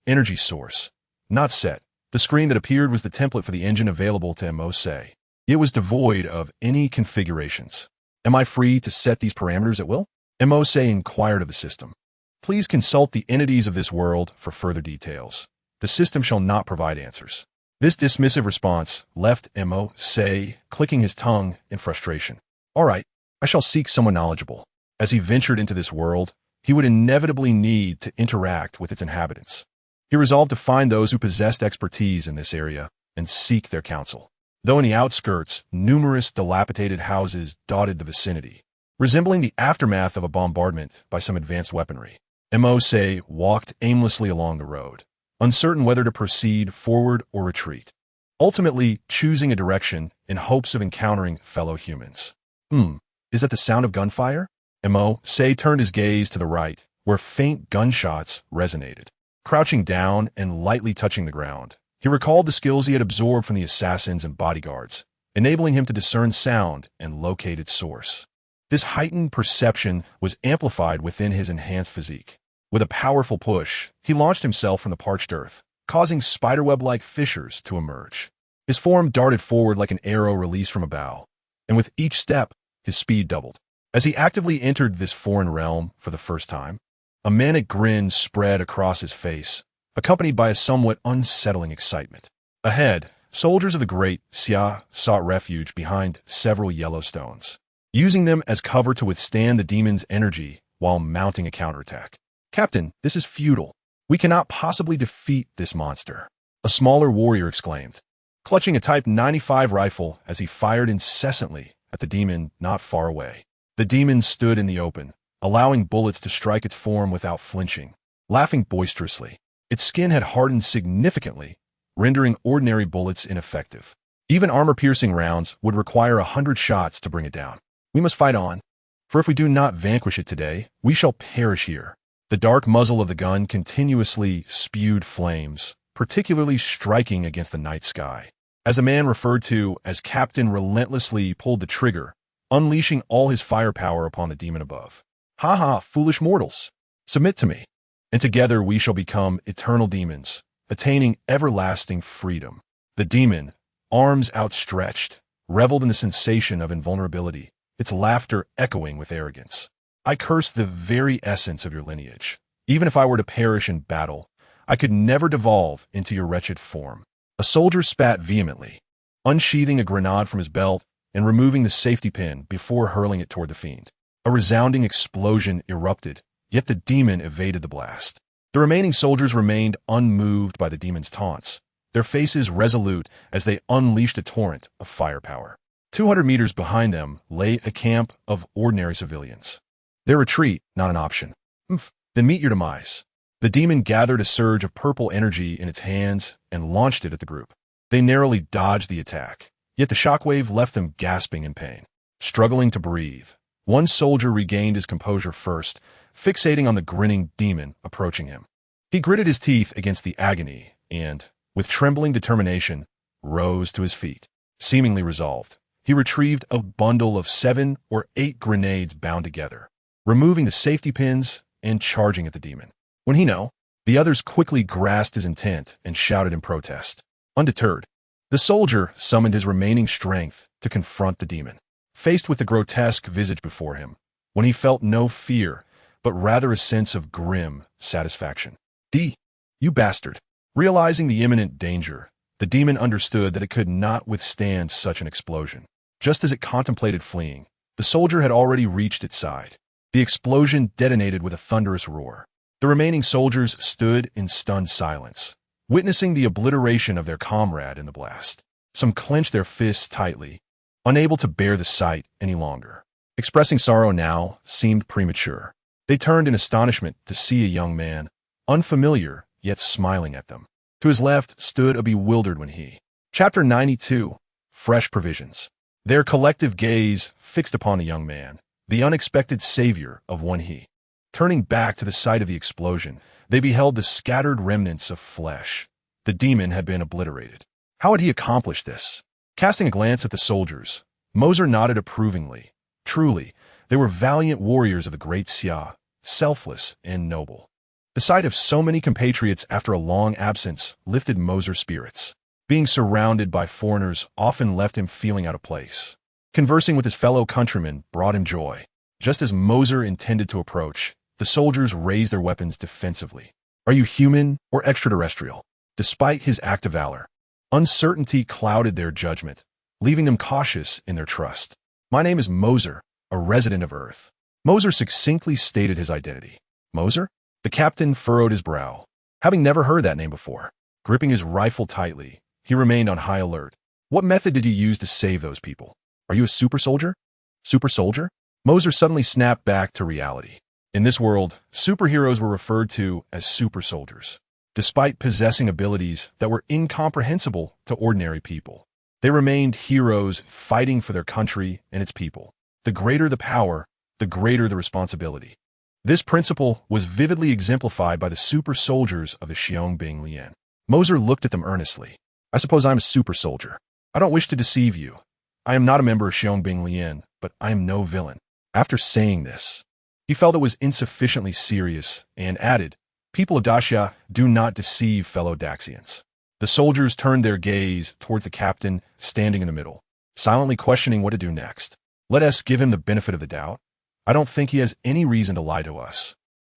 Energy source, Not set. The screen that appeared was the template for the engine available to Mercer. It was devoid of any configurations. Am I free to set these parameters at will? Mercer inquired of the system. Please consult the entities of this world for further details. The system shall not provide answers. This dismissive response left Mercer clicking his tongue in frustration. All right, I shall seek someone knowledgeable. As he ventured into this world, he would inevitably need to interact with its inhabitants. He resolved to find those who possessed expertise in this area and seek their counsel. Though in the outskirts, numerous dilapidated houses dotted the vicinity, resembling the aftermath of a bombardment by some advanced weaponry. Mercer walked aimlessly along the road, uncertain whether to proceed forward or retreat, ultimately choosing a direction in hopes of encountering fellow humans. Is that the sound of gunfire? Mercer turned his gaze to the right, where faint gunshots resonated. Crouching down and lightly touching the ground, he recalled the skills he had absorbed from the assassins and bodyguards, enabling him to discern sound and locate its source. This heightened perception was amplified within his enhanced physique. With a powerful push, he launched himself from the parched earth, causing spiderweb-like fissures to emerge. His form darted forward like an arrow released from a bow, and with each step, his speed doubled. As he actively entered this foreign realm for the first time, a manic grin spread across his face, accompanied by a somewhat unsettling excitement. Ahead, soldiers of the Great Xia sought refuge behind several yellow stones, using them as cover to withstand the demon's energy while mounting a counterattack. Captain, this is futile. We cannot possibly defeat this monster, a smaller warrior exclaimed, clutching a Type 95 rifle as he fired incessantly at the demon not far away. The demon stood in the open, allowing bullets to strike its form without flinching, laughing boisterously. Its skin had hardened significantly, rendering ordinary bullets ineffective. Even armor-piercing rounds would require 100 shots to bring it down. We must fight on, for if we do not vanquish it today, we shall perish here. The dark muzzle of the gun continuously spewed flames, particularly striking against the night sky. As a man referred to as Captain relentlessly pulled the trigger, unleashing all his firepower upon the demon above. Ha ha, foolish mortals! Submit to me, and together we shall become eternal demons, attaining everlasting freedom. The demon, arms outstretched, reveled in the sensation of invulnerability, its laughter echoing with arrogance. I curse the very essence of your lineage. Even if I were to perish in battle, I could never devolve into your wretched form. A soldier spat vehemently, unsheathing a grenade from his belt and removing the safety pin before hurling it toward the fiend. A resounding explosion erupted, yet the demon evaded the blast. The remaining soldiers remained unmoved by the demon's taunts, their faces resolute as they unleashed a torrent of firepower. 200 meters behind them lay a camp of ordinary civilians. Their retreat, not an option. Then meet your demise. The demon gathered a surge of purple energy in its hands and launched it at the group. They narrowly dodged the attack, yet the shockwave left them gasping in pain. Struggling to breathe, one soldier regained his composure first, fixating on the grinning demon approaching him. He gritted his teeth against the agony and, with trembling determination, rose to his feet. Seemingly resolved, he retrieved a bundle of 7 or 8 grenades bound together, removing the safety pins and charging at the demon. When he knew, the others quickly grasped his intent and shouted in protest. Undeterred, the soldier summoned his remaining strength to confront the demon. Faced with the grotesque visage before him, when he felt no fear, but rather a sense of grim satisfaction. You bastard! Realizing the imminent danger, the demon understood that it could not withstand such an explosion. Just as it contemplated fleeing, the soldier had already reached its side. The explosion detonated with a thunderous roar. The remaining soldiers stood in stunned silence, witnessing the obliteration of their comrade in the blast. Some clenched their fists tightly, unable to bear the sight any longer. Expressing sorrow now seemed premature. They turned in astonishment to see a young man, unfamiliar yet smiling at them. To his left stood a bewildered Wenhee. Chapter 92, Fresh Provisions. Their collective gaze fixed upon the young man, the unexpected savior of Wenhee. Turning back to the site of the explosion, they beheld the scattered remnants of flesh. The demon had been obliterated. How had he accomplished this? Casting a glance at the soldiers, Mercer nodded approvingly. Truly, they were valiant warriors of the Great Xia, selfless and noble. The sight of so many compatriots after a long absence lifted Mercer's spirits. Being surrounded by foreigners often left him feeling out of place. Conversing with his fellow countrymen brought him joy. Just as Mercer intended to approach, the soldiers raised their weapons defensively. Are you human or extraterrestrial? Despite his act of valor, uncertainty clouded their judgment, leaving them cautious in their trust. My name is Mercer, a resident of Earth. Mercer succinctly stated his identity. Mercer? The captain furrowed his brow, having never heard that name before. Gripping his rifle tightly, he remained on high alert. What method did you use to save those people? Are you a super soldier? Super soldier? Mercer suddenly snapped back to reality. In this world, superheroes were referred to as super soldiers, despite possessing abilities that were incomprehensible to ordinary people. They remained heroes fighting for their country and its people. The greater the power, the greater the responsibility. This principle was vividly exemplified by the super soldiers of the Xiong-Bing-Lian. Mercer looked at them earnestly. I suppose I'm a super soldier. I don't wish to deceive you. I am not a member of Xiong-Bing-Lian, but I am no villain. After saying this, he felt it was insufficiently serious and added, People of Daxia, do not deceive fellow Daxians. The soldiers turned their gaze towards the captain standing in the middle, silently questioning what to do next. Let us give him the benefit of the doubt. I don't think he has any reason to lie to us,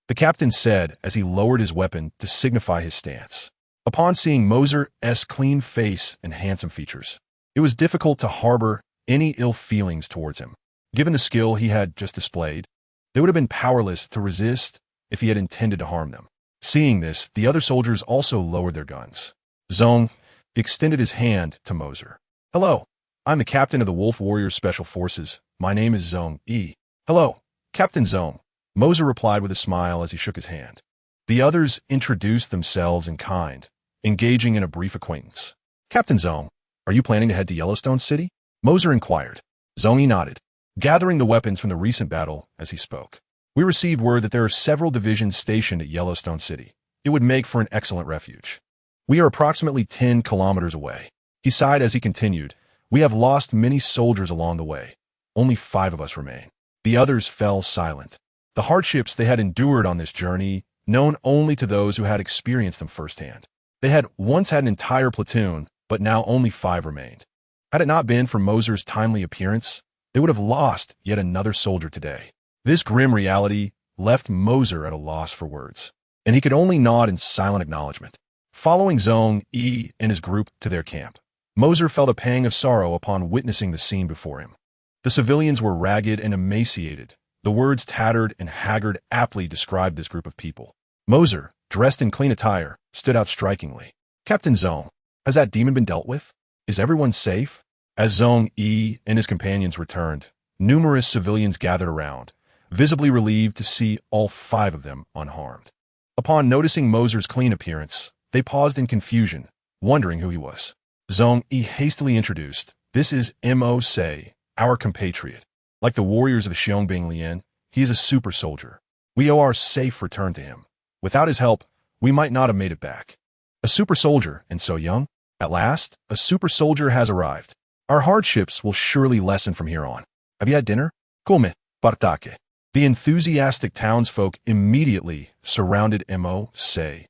the captain said as he lowered his weapon to signify his stance. Upon seeing Mercer's clean face and handsome features, it was difficult to harbor any ill feelings towards him. Given the skill he had just displayed, they would have been powerless to resist if he had intended to harm them. Seeing this, the other soldiers also lowered their guns. Zong extended his hand to Mercer. Hello, I'm the captain of the Wolf Warriors Special Forces. My name is Zong E. Hello, Captain Zong, Mercer replied with a smile as he shook his hand. The others introduced themselves in kind, engaging in a brief acquaintance. Captain Zong, are you planning to head to Yellowstone City? Mercer inquired. Zong E nodded, gathering the weapons from the recent battle as he spoke. We received word that there are several divisions stationed at Yellowstone City. It would make for an excellent refuge. We are approximately 10 kilometers away. He sighed as he continued. We have lost many soldiers along the way. Only 5 of us remain. The others fell silent. The hardships they had endured on this journey, known only to those who had experienced them firsthand. They had once had an entire platoon, but now only 5 remained. Had it not been for Mercer's timely appearance, they would have lost yet another soldier today. This grim reality left Mercer at a loss for words, and he could only nod in silent acknowledgement. Following Zong E and his group to their camp, Mercer felt a pang of sorrow upon witnessing the scene before him. The civilians were ragged and emaciated. The words tattered and haggard aptly described this group of people. Mercer, dressed in clean attire, stood out strikingly. Captain Zong, has that demon been dealt with? Is everyone safe? As Zong E and his companions returned, numerous civilians gathered around, visibly relieved to see all 5 of them unharmed. Upon noticing Mercer's clean appearance, they paused in confusion, wondering who he was. Zong E hastily introduced, This is Mercer, our compatriot. Like the warriors of the Xiong-Bing-Lian, he is a super soldier. We owe our safe return to him. Without his help, we might not have made it back. A super soldier, and so young? At last, a super soldier has arrived. Our hardships will surely lessen from here on. Have you had dinner? Come, partake. The enthusiastic townsfolk immediately surrounded Mercer,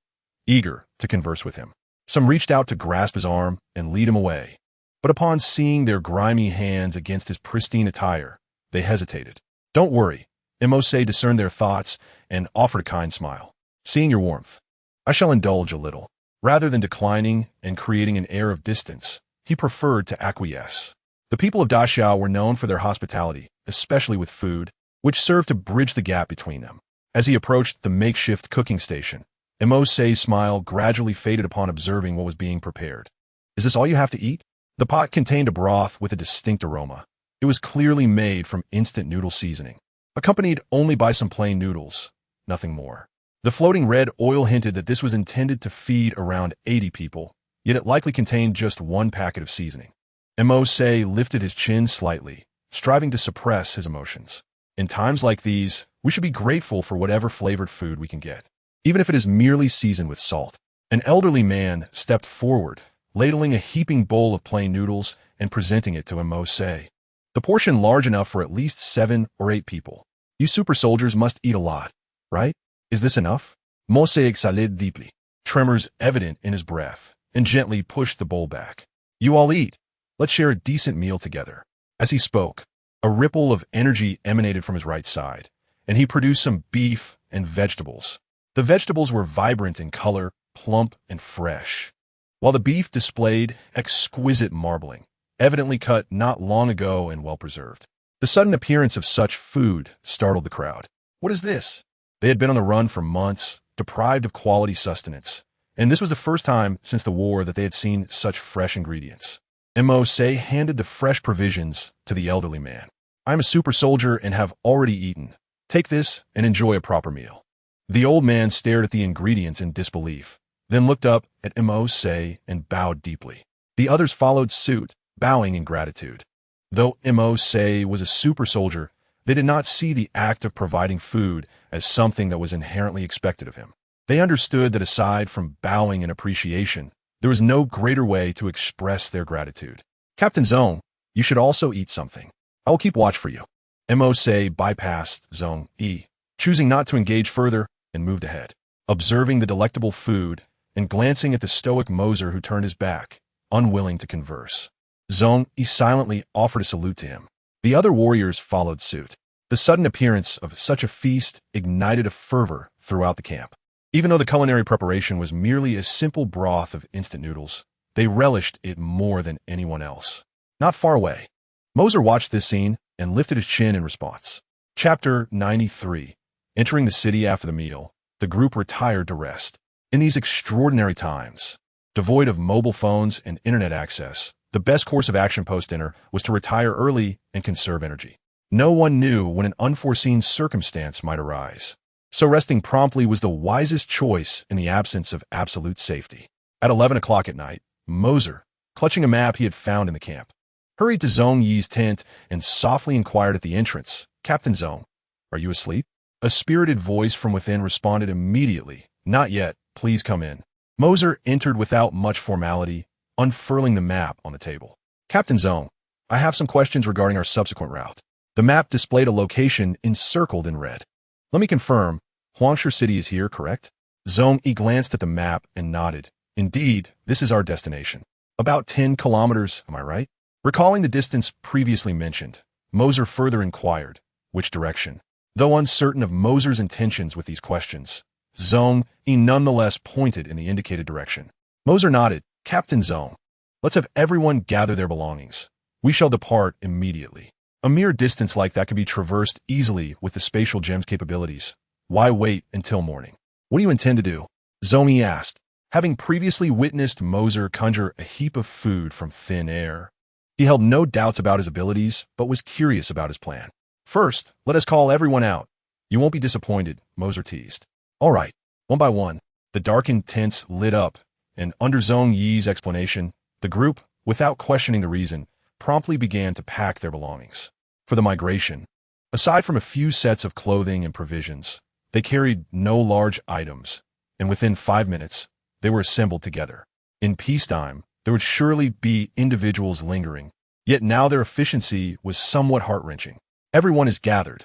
eager to converse with him. Some reached out to grasp his arm and lead him away. But upon seeing their grimy hands against his pristine attire, they hesitated. Don't worry, Mercer discerned their thoughts and offered a kind smile. Seeing your warmth, I shall indulge a little. Rather than declining and creating an air of distance, he preferred to acquiesce. The people of Daxia were known for their hospitality, especially with food, which served to bridge the gap between them. As he approached the makeshift cooking station, Mercer's smile gradually faded upon observing what was being prepared. Is this all you have to eat? The pot contained a broth with a distinct aroma. It was clearly made from instant noodle seasoning, accompanied only by some plain noodles, nothing more. The floating red oil hinted that this was intended to feed around 80 people, yet it likely contained just 1 packet of seasoning. Mercer lifted his chin slightly, striving to suppress his emotions. In times like these, we should be grateful for whatever flavored food we can get, even if it is merely seasoned with salt. An elderly man stepped forward, ladling a heaping bowl of plain noodles and presenting it to Mercer. The portion large enough for at least 7 or 8 people. You super soldiers must eat a lot, right? Is this enough? Mose exhaled deeply, tremors evident in his breath, and gently pushed the bowl back. You all eat. Let's share a decent meal together. As he spoke, a ripple of energy emanated from his right side, and he produced some beef and vegetables. The vegetables were vibrant in color, plump and fresh, while the beef displayed exquisite marbling, evidently cut not long ago and well-preserved. The sudden appearance of such food startled the crowd. What is this? They had been on the run for months, deprived of quality sustenance, and this was the first time since the war that they had seen such fresh ingredients. Mose handed the fresh provisions to the elderly man. I'm a super soldier and have already eaten. Take this and enjoy a proper meal. The old man stared at the ingredients in disbelief, then looked up at Mose and bowed deeply. The others followed suit, bowing in gratitude. Though Mose was a super soldier, they did not see the act of providing food as something that was inherently expected of him. They understood that aside from bowing in appreciation, there was no greater way to express their gratitude. Captain Zong, you should also eat something. I will keep watch for you. Mose bypassed Zong Yi, choosing not to engage further, and moved ahead, observing the delectable food and glancing at the stoic Mercer who turned his back, unwilling to converse. Zong Yi silently offered a salute to him. The other warriors followed suit. The sudden appearance of such a feast ignited a fervor throughout the camp. Even though the culinary preparation was merely a simple broth of instant noodles, they relished it more than anyone else. Not far away, Mercer watched this scene and lifted his chin in response. Chapter 93. Entering the city after the meal, the group retired to rest. In these extraordinary times, devoid of mobile phones and internet access, the best course of action post-dinner was to retire early and conserve energy. No one knew when an unforeseen circumstance might arise, so resting promptly was the wisest choice in the absence of absolute safety. At 11 o'clock at night, Mercer, clutching a map he had found in the camp, hurried to Zong Yi's tent and softly inquired at the entrance, Captain Zong, are you asleep? A spirited voice from within responded immediately, Not yet, please come in. Mercer entered without much formality, unfurling the map on the table. Captain Zong, I have some questions regarding our subsequent route. The map displayed a location encircled in red. Let me confirm, Huangshe City is here, correct? Zong Yi glanced at the map and nodded. Indeed, this is our destination. About 10 kilometers, am I right? Recalling the distance previously mentioned, Mercer further inquired, which direction? Though uncertain of Mercer's intentions with these questions, Zong Yi nonetheless pointed in the indicated direction. Mercer nodded. Captain Zong, let's have everyone gather their belongings. We shall depart immediately. A mere distance like that can be traversed easily with the spatial gem's capabilities. Why wait until morning? What do you intend to do? Zong Yi asked, having previously witnessed Mercer conjure a heap of food from thin air. He held no doubts about his abilities, but was curious about his plan. First, let us call everyone out. You won't be disappointed, Mercer teased. All right, one by one, the darkened tents lit up, and under Zong Yi's explanation, the group, without questioning the reason, promptly began to pack their belongings. For the migration, aside from a few sets of clothing and provisions, they carried no large items, and within 5 minutes, they were assembled together. In peacetime, there would surely be individuals lingering, yet now their efficiency was somewhat heart-wrenching. Everyone is gathered.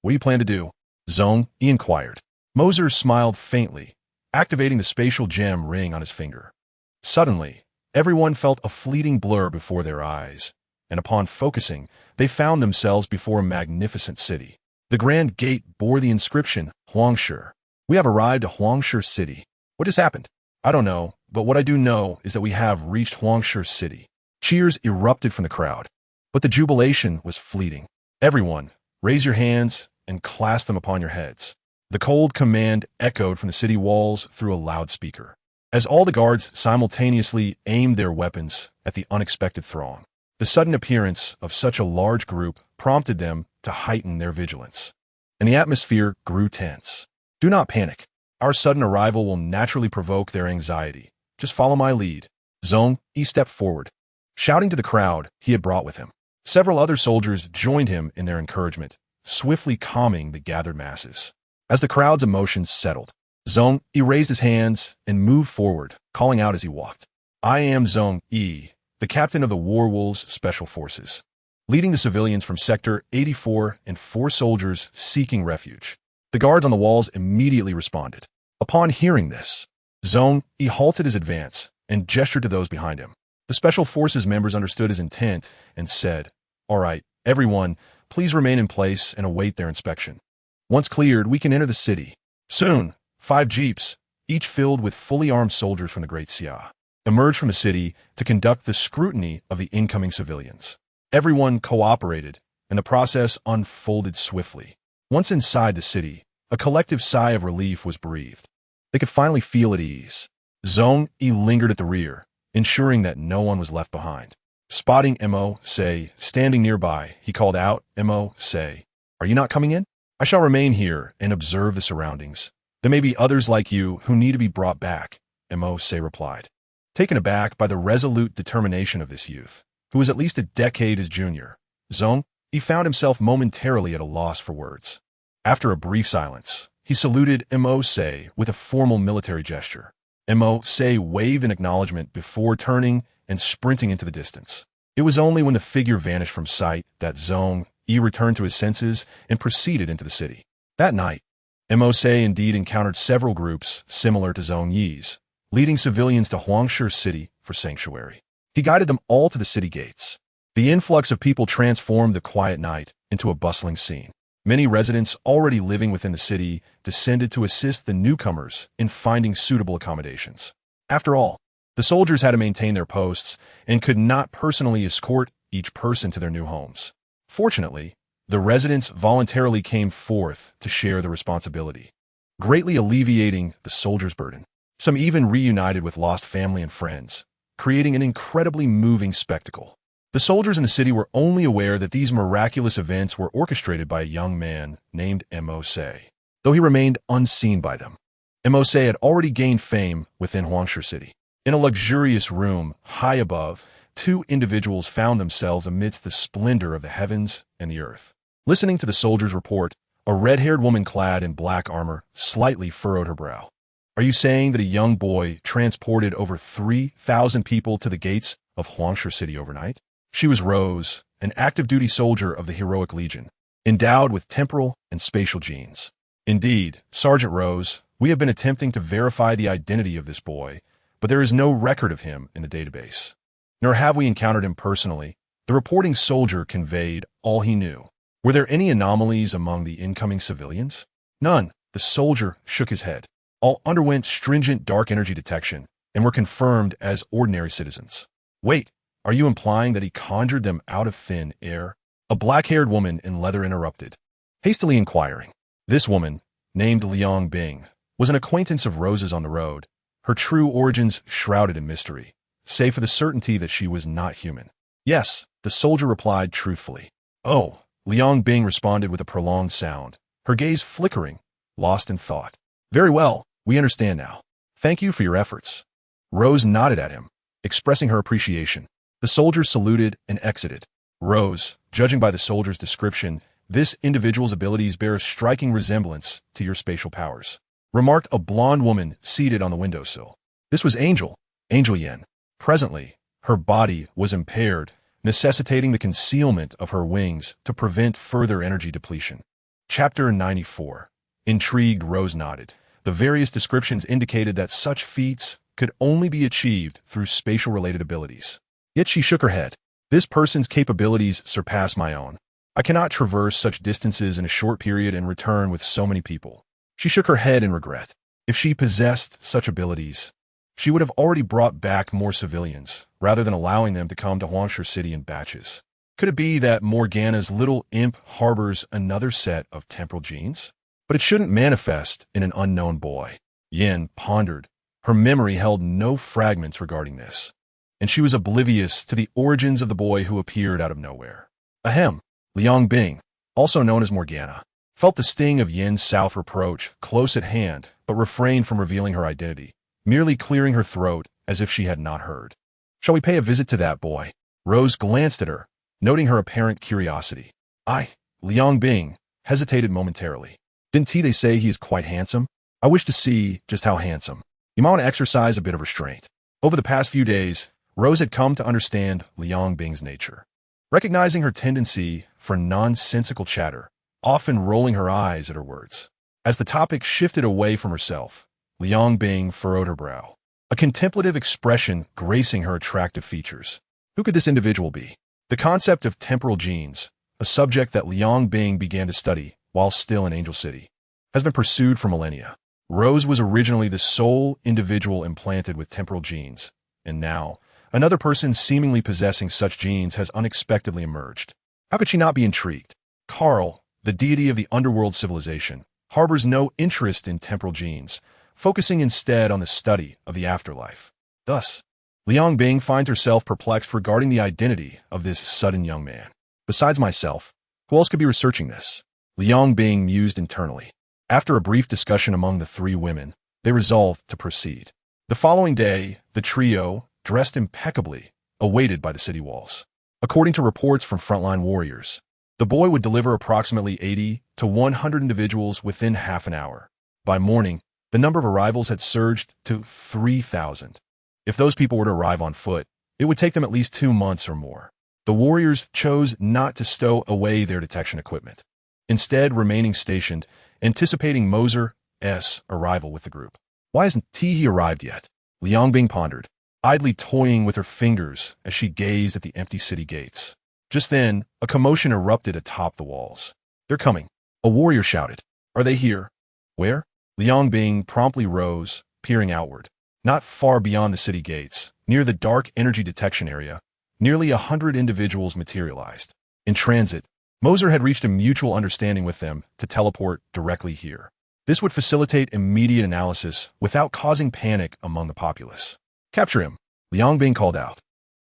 What do you plan to do? Zong Yi inquired. Mercer smiled faintly, activating the spatial gem ring on his finger. Suddenly, everyone felt a fleeting blur before their eyes, and upon focusing, they found themselves before a magnificent city. The grand gate bore the inscription, Huangshe. We have arrived at Huangshe City. What just happened? I don't know, but what I do know is that we have reached Huangshe City. Cheers erupted from the crowd, but the jubilation was fleeting. Everyone, raise your hands and clasp them upon your heads. The cold command echoed from the city walls through a loudspeaker, as all the guards simultaneously aimed their weapons at the unexpected throng. The sudden appearance of such a large group prompted them to heighten their vigilance, and the atmosphere grew tense. Do not panic. Our sudden arrival will naturally provoke their anxiety. Just follow my lead. Zong Yi stepped forward, shouting to the crowd he had brought with him. Several other soldiers joined him in their encouragement, swiftly calming the gathered masses. As the crowd's emotions settled, Zong Yi raised his hands and moved forward, calling out as he walked. I am Zong Yi, the captain of the Warwolves Special Forces, leading the civilians from Sector 84 and 4 soldiers seeking refuge. The guards on the walls immediately responded. Upon hearing this, he halted his advance and gestured to those behind him. The Special Forces members understood his intent and said, "All right, everyone, please remain in place and await their inspection. Once cleared, we can enter the city." Soon, 5 jeeps, each filled with fully armed soldiers from the Great Xia, emerged from the city to conduct the scrutiny of the incoming civilians. Everyone cooperated, and the process unfolded swiftly. Once inside the city, a collective sigh of relief was breathed. They could finally feel at ease. He lingered at the rear, ensuring that no one was left behind. Spotting Say standing nearby, he called out, Say, "Are you not coming in? I shall remain here and observe the surroundings. There may be others like you who need to be brought back," Say replied. Taken aback by the resolute determination of this youth, who was at least a decade his junior, he found himself momentarily at a loss for words. After a brief silence, he saluted Say with a formal military gesture. Say waved in acknowledgement before turning and sprinting into the distance. It was only when the figure vanished from sight that returned to his senses and proceeded into the city. That night, Say indeed encountered several groups similar to Zhong Yi's, leading civilians to Huangshi City for sanctuary. He guided them all to the city gates. The influx of people transformed the quiet night into a bustling scene. Many residents already living within the city descended to assist the newcomers in finding suitable accommodations. After all, the soldiers had to maintain their posts and could not personally escort each person to their new homes. Fortunately, the residents voluntarily came forth to share the responsibility, greatly alleviating the soldiers' burden. Some even reunited with lost family and friends, creating an incredibly moving spectacle. The soldiers in the city were only aware that these miraculous events were orchestrated by a young man named Say, though he remained unseen by them. Say had already gained fame within Huangshi City. In a luxurious room high above, 2 individuals found themselves amidst the splendor of the heavens and the earth. Listening to the soldier's report, a red-haired woman clad in black armor slightly furrowed her brow. "Are you saying that a young boy transported over 3,000 people to the gates of Huangshi City overnight?" She was Rose, an active-duty soldier of the Heroic Legion, endowed with temporal and spatial genes. "Indeed, Sergeant Rose, we have been attempting to verify the identity of this boy, but there is no record of him in the database. Nor have we encountered him personally." The reporting soldier conveyed all he knew. Were there any anomalies among the incoming civilians? None. The soldier shook his head. All underwent stringent dark energy detection and were confirmed as ordinary citizens. "Wait, are you implying that he conjured them out of thin air?" A black-haired woman in leather interrupted, hastily inquiring. This woman, named Liang Bing, was an acquaintance of Rose's on the road, her true origins shrouded in mystery, save for the certainty that she was not human. "Yes," the soldier replied truthfully. "Oh," Liang Bing responded with a prolonged sound, her gaze flickering, lost in thought. "Very well, we understand now. Thank you for your efforts." Rose nodded at him, expressing her appreciation. The soldier saluted and exited. "Rose, judging by the soldier's description, this individual's abilities bear a striking resemblance to your spatial powers," remarked a blonde woman seated on the windowsill. This was Angel Yen. Presently, her body was impaired, necessitating the concealment of her wings to prevent further energy depletion. Chapter 94. Intrigued, Rose nodded. The various descriptions indicated that such feats could only be achieved through spatial-related abilities. Yet she shook her head. "This person's capabilities surpass my own. I cannot traverse such distances in a short period and return with so many people." She shook her head in regret. If she possessed such abilities, she would have already brought back more civilians, rather than allowing them to come to Huangshi City in batches. Could it be that Morgana's little imp harbors another set of temporal genes? But it shouldn't manifest in an unknown boy. Yin pondered. Her memory held no fragments regarding this, and she was oblivious to the origins of the boy who appeared out of nowhere. Ahem. Liang Bing, also known as Morgana, felt the sting of Yin's self-reproach close at hand, but refrained from revealing her identity, merely clearing her throat as if she had not heard. "Shall we pay a visit to that boy?" Rose glanced at her, noting her apparent curiosity. Liang Bing hesitated momentarily. "Didn't they say he is quite handsome? I wish to see just how handsome. You might want to exercise a bit of restraint." Over the past few days, Rose had come to understand Liang Bing's nature. Recognizing her tendency for nonsensical chatter, often rolling her eyes at her words. As the topic shifted away from herself, Liang Bing furrowed her brow, a contemplative expression gracing her attractive features. Who could this individual be? The concept of temporal genes, a subject that Liang Bing began to study while still in Angel City, has been pursued for millennia. Rose was originally the sole individual implanted with temporal genes, and now, another person seemingly possessing such genes has unexpectedly emerged. How could she not be intrigued? Carl, the deity of the underworld civilization, harbors no interest in temporal genes, focusing instead on the study of the afterlife. Thus, Liang Bing finds herself perplexed regarding the identity of this sudden young man. Besides myself, who else could be researching this? Liang Bing mused internally. After a brief discussion among the three women, they resolved to proceed. The following day, the trio, dressed impeccably, awaited by the city walls. According to reports from frontline warriors, the boy would deliver approximately 80 to 100 individuals within half an hour. By morning, the number of arrivals had surged to 3,000. If those people were to arrive on foot, it would take them at least 2 months or more. The warriors chose not to stow away their detection equipment, instead remaining stationed, anticipating Mercer's arrival with the group. Why hasn't he arrived yet? Liang Bing pondered, idly toying with her fingers as she gazed at the empty city gates. Just then, a commotion erupted atop the walls. They're coming, a warrior shouted. Are they here? Where? Liang Bing promptly rose, peering outward. Not far beyond the city gates, near the dark energy detection area, nearly 100 individuals materialized. In transit, Mercer had reached a mutual understanding with them to teleport directly here. This would facilitate immediate analysis without causing panic among the populace. Capture him, Liang Bing called out.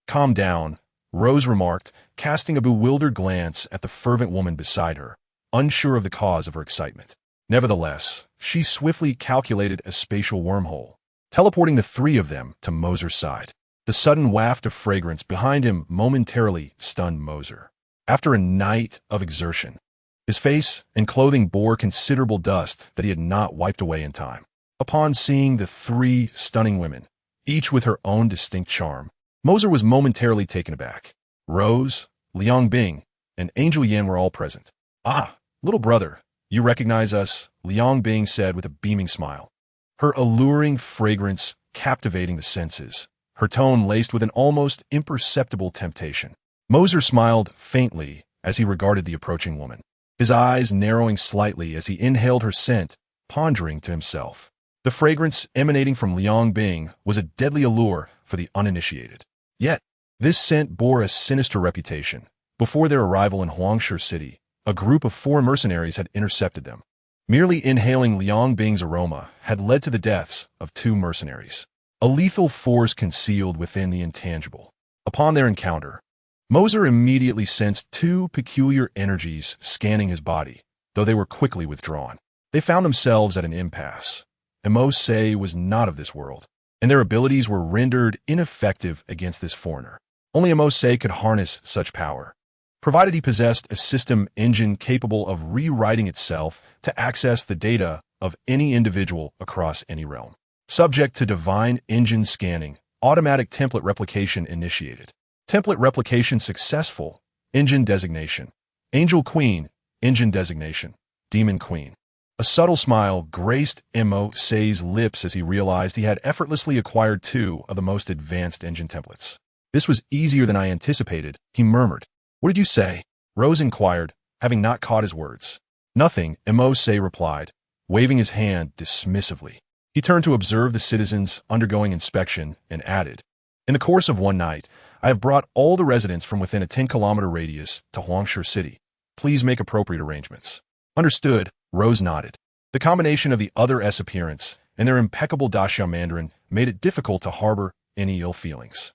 Calm down, Rose remarked, casting a bewildered glance at the fervent woman beside her, unsure of the cause of her excitement. Nevertheless, she swiftly calculated a spatial wormhole, teleporting the three of them to Mercer's side. The sudden waft of fragrance behind him momentarily stunned Mercer. After a night of exertion, his face and clothing bore considerable dust that he had not wiped away in time. Upon seeing the three stunning women, each with her own distinct charm, Mercer was momentarily taken aback. Rose, Liang Bing, and Angel Yin were all present. Ah, little brother, you recognize us, Liang Bing said with a beaming smile, her alluring fragrance captivating the senses, her tone laced with an almost imperceptible temptation. Mercer smiled faintly as he regarded the approaching woman, his eyes narrowing slightly as he inhaled her scent, pondering to himself. The fragrance emanating from Liang Bing was a deadly allure for the uninitiated. Yet, this scent bore a sinister reputation. Before their arrival in Huangshe City, a group of 4 mercenaries had intercepted them. Merely inhaling Liang Bing's aroma had led to the deaths of 2 mercenaries, a lethal force concealed within the intangible. Upon their encounter, Mercer immediately sensed 2 peculiar energies scanning his body, though they were quickly withdrawn. They found themselves at an impasse. Mercer was not of this world, and their abilities were rendered ineffective against this foreigner. Only Mercer could harness such power, provided he possessed a system engine capable of rewriting itself to access the data of any individual across any realm. Subject to divine engine scanning, automatic template replication initiated. Template replication successful. Engine designation. Angel Queen. Engine designation. Demon Queen. A subtle smile graced Mercer's lips as he realized he had effortlessly acquired 2 of the most advanced engine templates. This was easier than I anticipated, he murmured. What did you say? Rose inquired, having not caught his words. Nothing, Mercer replied, waving his hand dismissively. He turned to observe the citizens undergoing inspection and added, in the course of one night, I have brought all the residents from within a 10-kilometer radius to Huangshe City. Please make appropriate arrangements. Understood, Rose nodded. The combination of the other S appearance and their impeccable Daxia Mandarin made it difficult to harbor any ill feelings.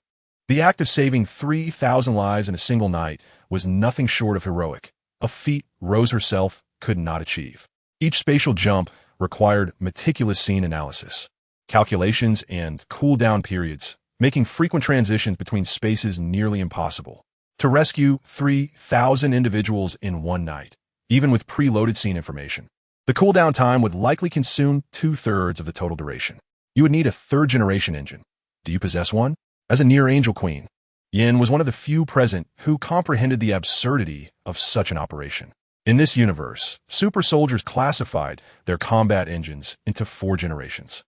The act of saving 3,000 lives in a single night was nothing short of heroic, a feat Rose herself could not achieve. Each spatial jump required meticulous scene analysis, calculations, and cool-down periods, making frequent transitions between spaces nearly impossible. To rescue 3,000 individuals in one night, even with preloaded scene information, the cooldown time would likely consume 2/3 of the total duration. You would need a 3rd-generation engine. Do you possess one? As a near angel queen, Yin was one of the few present who comprehended the absurdity of such an operation. In this universe, super soldiers classified their combat engines into 4 generations.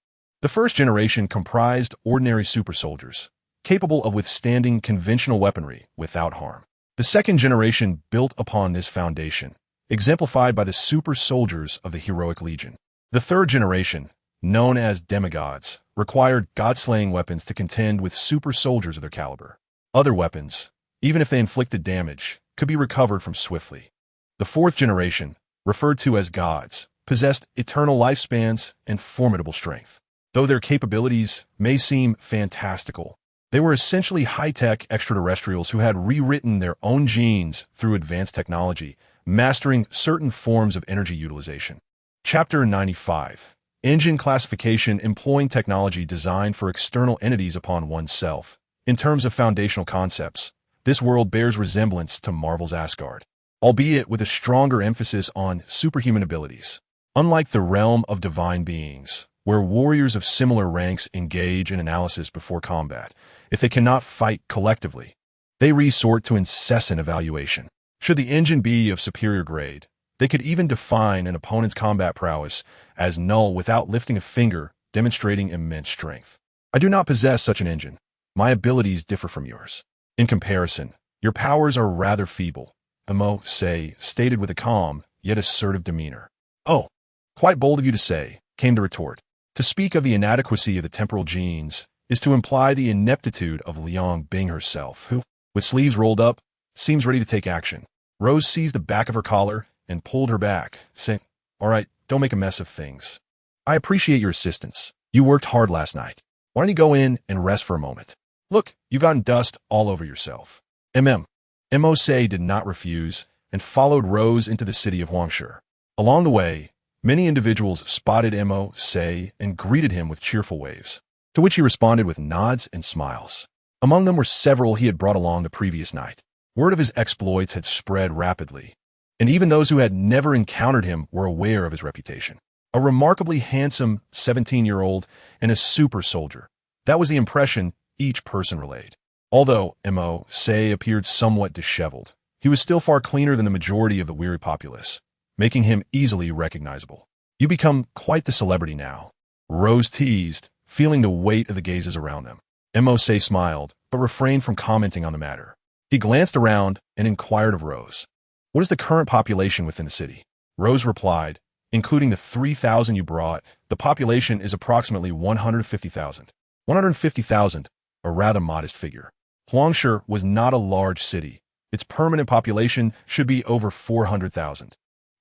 The first generation comprised ordinary super soldiers, capable of withstanding conventional weaponry without harm. The second generation built upon this foundation, exemplified by the super soldiers of the heroic legion. The third generation, known as demigods, required god-slaying weapons to contend with super soldiers of their caliber. Other weapons, even if they inflicted damage, could be recovered from swiftly. The fourth generation, referred to as gods, possessed eternal lifespans and formidable strength. Though their capabilities may seem fantastical, they were essentially high-tech extraterrestrials who had rewritten their own genes through advanced technology, mastering certain forms of energy utilization. Chapter 95. Engine classification employing technology designed for external entities upon oneself. In terms of foundational concepts, this world bears resemblance to Marvel's Asgard, albeit with a stronger emphasis on superhuman abilities. Unlike the realm of divine beings, where warriors of similar ranks engage in analysis before combat, if they cannot fight collectively, they resort to incessant evaluation. Should the engine be of superior grade, they could even define an opponent's combat prowess as null without lifting a finger, demonstrating immense strength. I do not possess such an engine. My abilities differ from yours. In comparison, your powers are rather feeble, Mercer stated with a calm, yet assertive demeanor. Oh, quite bold of you to say, came the retort. To speak of the inadequacy of the temporal genes is to imply the ineptitude of Liang Bing herself, who, with sleeves rolled up, seems ready to take action. Rose seized the back of her collar and pulled her back, saying, "All right, don't make a mess of things. I appreciate your assistance. You worked hard last night. Why don't you go in and rest for a moment? Look, you've gotten dust all over yourself." Mercer did not refuse and followed Rose into the city of Huangshi. Along the way, many individuals spotted Mercer and greeted him with cheerful waves, to which he responded with nods and smiles. Among them were several he had brought along the previous night. Word of his exploits had spread rapidly, and even those who had never encountered him were aware of his reputation. A remarkably handsome 17-year-old and a super soldier. That was the impression each person relayed. Although Mercer appeared somewhat disheveled, he was still far cleaner than the majority of the weary populace, making him easily recognizable. "You become quite the celebrity now," Rose teased, feeling the weight of the gazes around them. Mercer smiled, but refrained from commenting on the matter. He glanced around and inquired of Rose, "What is the current population within the city?" Rose replied, "Including the 3,000 you brought, the population is approximately 150,000. 150,000, a rather modest figure. Huangshi was not a large city. Its permanent population should be over 400,000.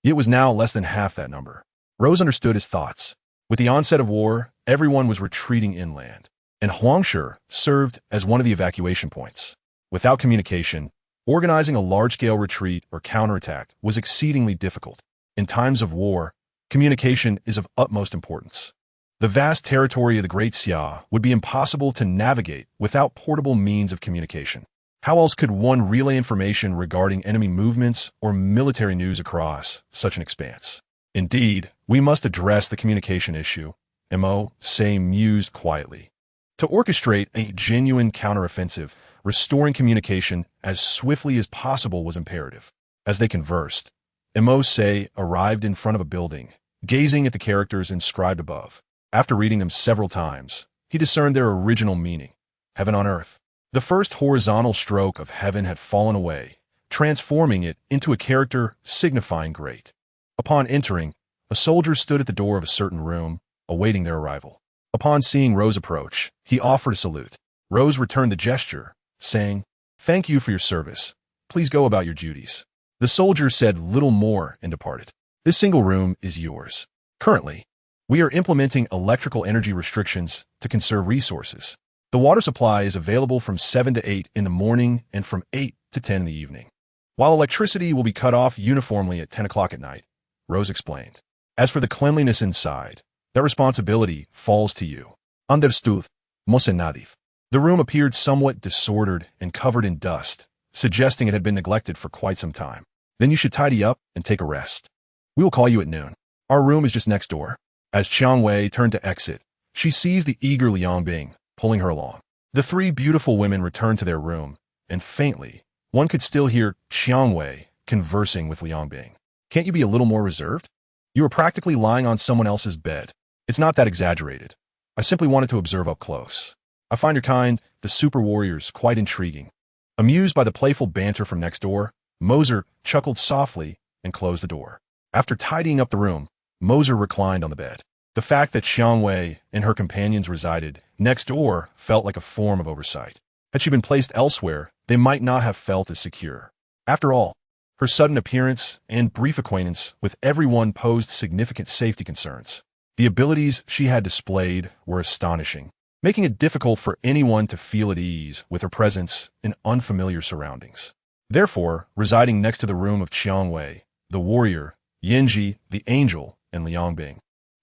It was now less than half that number." Rose understood his thoughts. With the onset of war, everyone was retreating inland, and Huangshi served as one of the evacuation points. Without communication, organizing a large-scale retreat or counterattack was exceedingly difficult. In times of war, communication is of utmost importance. The vast territory of the Great Xia would be impossible to navigate without portable means of communication. How else could one relay information regarding enemy movements or military news across such an expanse? Indeed, we must address the communication issue, Mercer mused quietly. To orchestrate a genuine counteroffensive, restoring communication as swiftly as possible was imperative. As they conversed, Mercer arrived in front of a building, gazing at the characters inscribed above. After reading them several times, he discerned their original meaning: heaven on earth. The first horizontal stroke of heaven had fallen away, transforming it into a character signifying great. Upon entering, a soldier stood at the door of a certain room, awaiting their arrival. Upon seeing Rose approach, he offered a salute. Rose returned the gesture, saying, "Thank you for your service. Please go about your duties." The soldier said little more and departed. "This single room is yours. Currently, we are implementing electrical energy restrictions to conserve resources. The water supply is available from 7 to 8 in the morning and from 8 to 10 in the evening, while electricity will be cut off uniformly at 10 o'clock at night," Rose explained. "As for the cleanliness inside, that responsibility falls to you." "Understood, Mosenadif." The room appeared somewhat disordered and covered in dust, suggesting it had been neglected for quite some time. "Then you should tidy up and take a rest. We will call you at noon. Our room is just next door." As Qiang Wei turned to exit, she seized the eager Liang Bing, pulling her along. The three beautiful women returned to their room, and faintly, one could still hear Qiang Wei conversing with Liang Bing. "Can't you be a little more reserved? You are practically lying on someone else's bed. It's not that exaggerated. I simply wanted to observe up close. I find your kind, the super warriors, quite intriguing. Amused by the playful banter from next door, Mercer chuckled softly and closed the door. After tidying up the room, Mercer reclined on the bed. The fact that Xiang Wei and her companions resided next door felt like a form of oversight. Had she been placed elsewhere, they might not have felt as secure. After all, her sudden appearance and brief acquaintance with everyone posed significant safety concerns. The abilities she had displayed were astonishing, making it difficult for anyone to feel at ease with her presence in unfamiliar surroundings. Therefore, residing next to the room of Xiang Wei, the warrior, Yanji, the angel, and Liang Bing,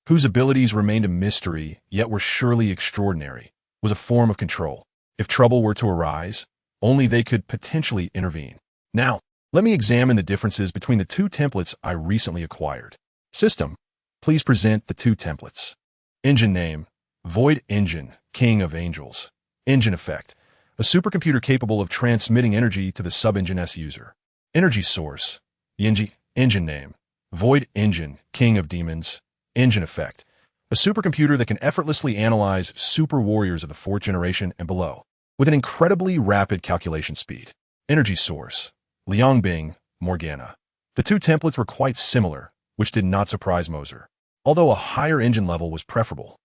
whose abilities remained a mystery yet were surely extraordinary, was a form of control. If trouble were to arise, only they could potentially intervene. Now, let me examine the differences between the two templates I recently acquired. System. Please present the two templates. Engine name. Void Engine, King of Angels. Engine effect. A supercomputer capable of transmitting energy to the sub-engine S user. Energy source. Yanji. Engine name. Void Engine, King of Demons. Engine effect. A supercomputer that can effortlessly analyze super warriors of the 4th generation and below, with an incredibly rapid calculation speed. Energy source. Liang Bing, Morgana. The two templates were quite similar, which did not surprise Mercer, although a higher engine level was preferable.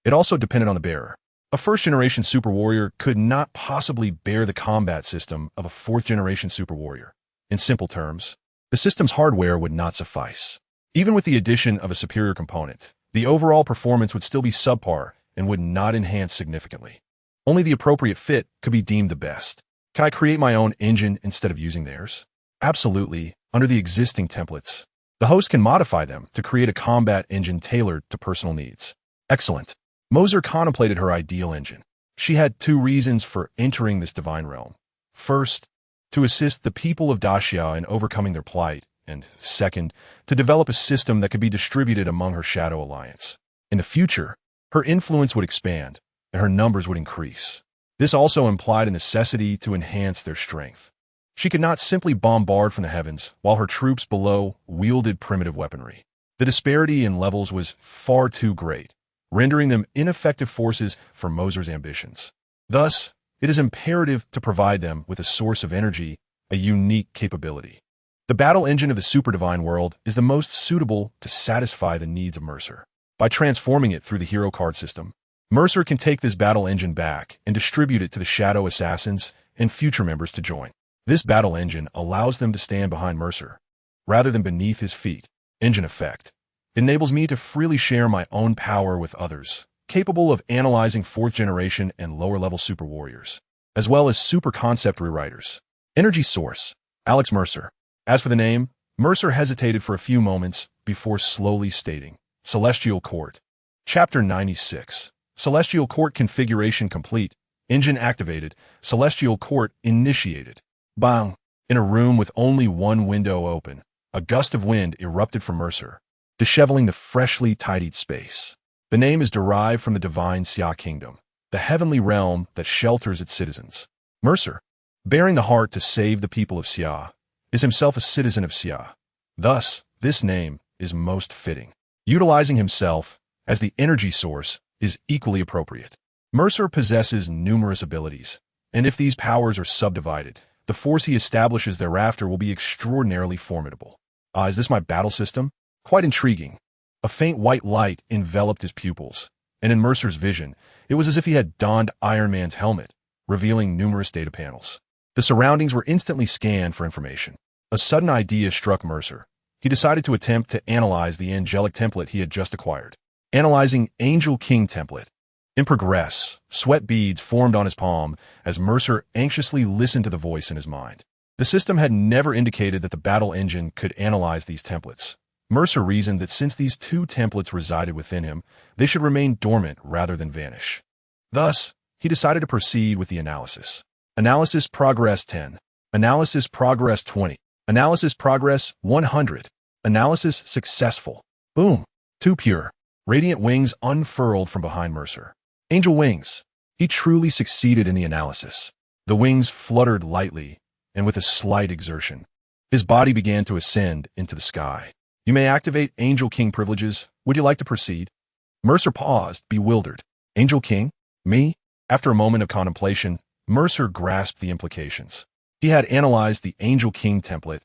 It also depended on the bearer. A 1st generation super warrior could not possibly bear the combat system of a 4th generation super warrior. In simple terms, the system's hardware would not suffice. Even with the addition of a superior component, the overall performance would still be subpar and would not enhance significantly. Only the appropriate fit could be deemed the best. Can I create my own engine instead of using theirs? Absolutely, under the existing templates. The host can modify them to create a combat engine tailored to personal needs. Excellent. Mercer contemplated her ideal engine. She had 2 reasons for entering this divine realm. First, to assist the people of Daxia in overcoming their plight, and second, to develop a system that could be distributed among her Shadow Alliance. In the future, her influence would expand, and her numbers would increase. This also implied a necessity to enhance their strength. She could not simply bombard from the heavens while her troops below wielded primitive weaponry. The disparity in levels was far too great, rendering them ineffective forces for Mercer's ambitions. Thus, it is imperative to provide them with a source of energy, a unique capability. The battle engine of the super divine world is the most suitable to satisfy the needs of Mercer. By transforming it through the hero card system, Mercer can take this battle engine back and distribute it to the Shadow Assassins and future members to join. This battle engine allows them to stand behind Mercer, rather than beneath his feet. Engine effect. It enables me to freely share my own power with others, capable of analyzing 4th generation and lower-level super warriors, as well as super concept rewriters. Energy source. Alex Mercer. As for the name, Mercer hesitated for a few moments before slowly stating, Celestial Court. Chapter 96. Celestial Court configuration complete. Engine activated. Celestial Court initiated. Bang! In a room with only one window open, a gust of wind erupted from Mercer, disheveling the freshly tidied space. The name is derived from the divine Xia Kingdom, the heavenly realm that shelters its citizens. Mercer, bearing the heart to save the people of Xia, is himself a citizen of Xia. Thus, this name is most fitting. Utilizing himself as the energy source is equally appropriate. Mercer possesses numerous abilities, and if these powers are subdivided, the force he establishes thereafter will be extraordinarily formidable. Is this my battle system? Quite intriguing. A faint white light enveloped his pupils, and in Mercer's vision, it was as if he had donned Iron Man's helmet, revealing numerous data panels. The surroundings were instantly scanned for information. A sudden idea struck Mercer. He decided to attempt to analyze the angelic template he had just acquired. Analyzing Angel King template. In progress, sweat beads formed on his palm as Mercer anxiously listened to the voice in his mind. The system had never indicated that the battle engine could analyze these templates. Mercer reasoned that since these 2 templates resided within him, they should remain dormant rather than vanish. Thus, he decided to proceed with the analysis. Analysis progress 10. Analysis progress 20. Analysis progress 100. Analysis successful. Boom. 2 pure. Radiant wings unfurled from behind Mercer. Angel wings. He truly succeeded in the analysis. The wings fluttered lightly, and with a slight exertion, his body began to ascend into the sky. You may activate Angel King privileges. Would you like to proceed? Mercer paused, bewildered. Angel King? Me? After a moment of contemplation, Mercer grasped the implications. He had analyzed the Angel King template,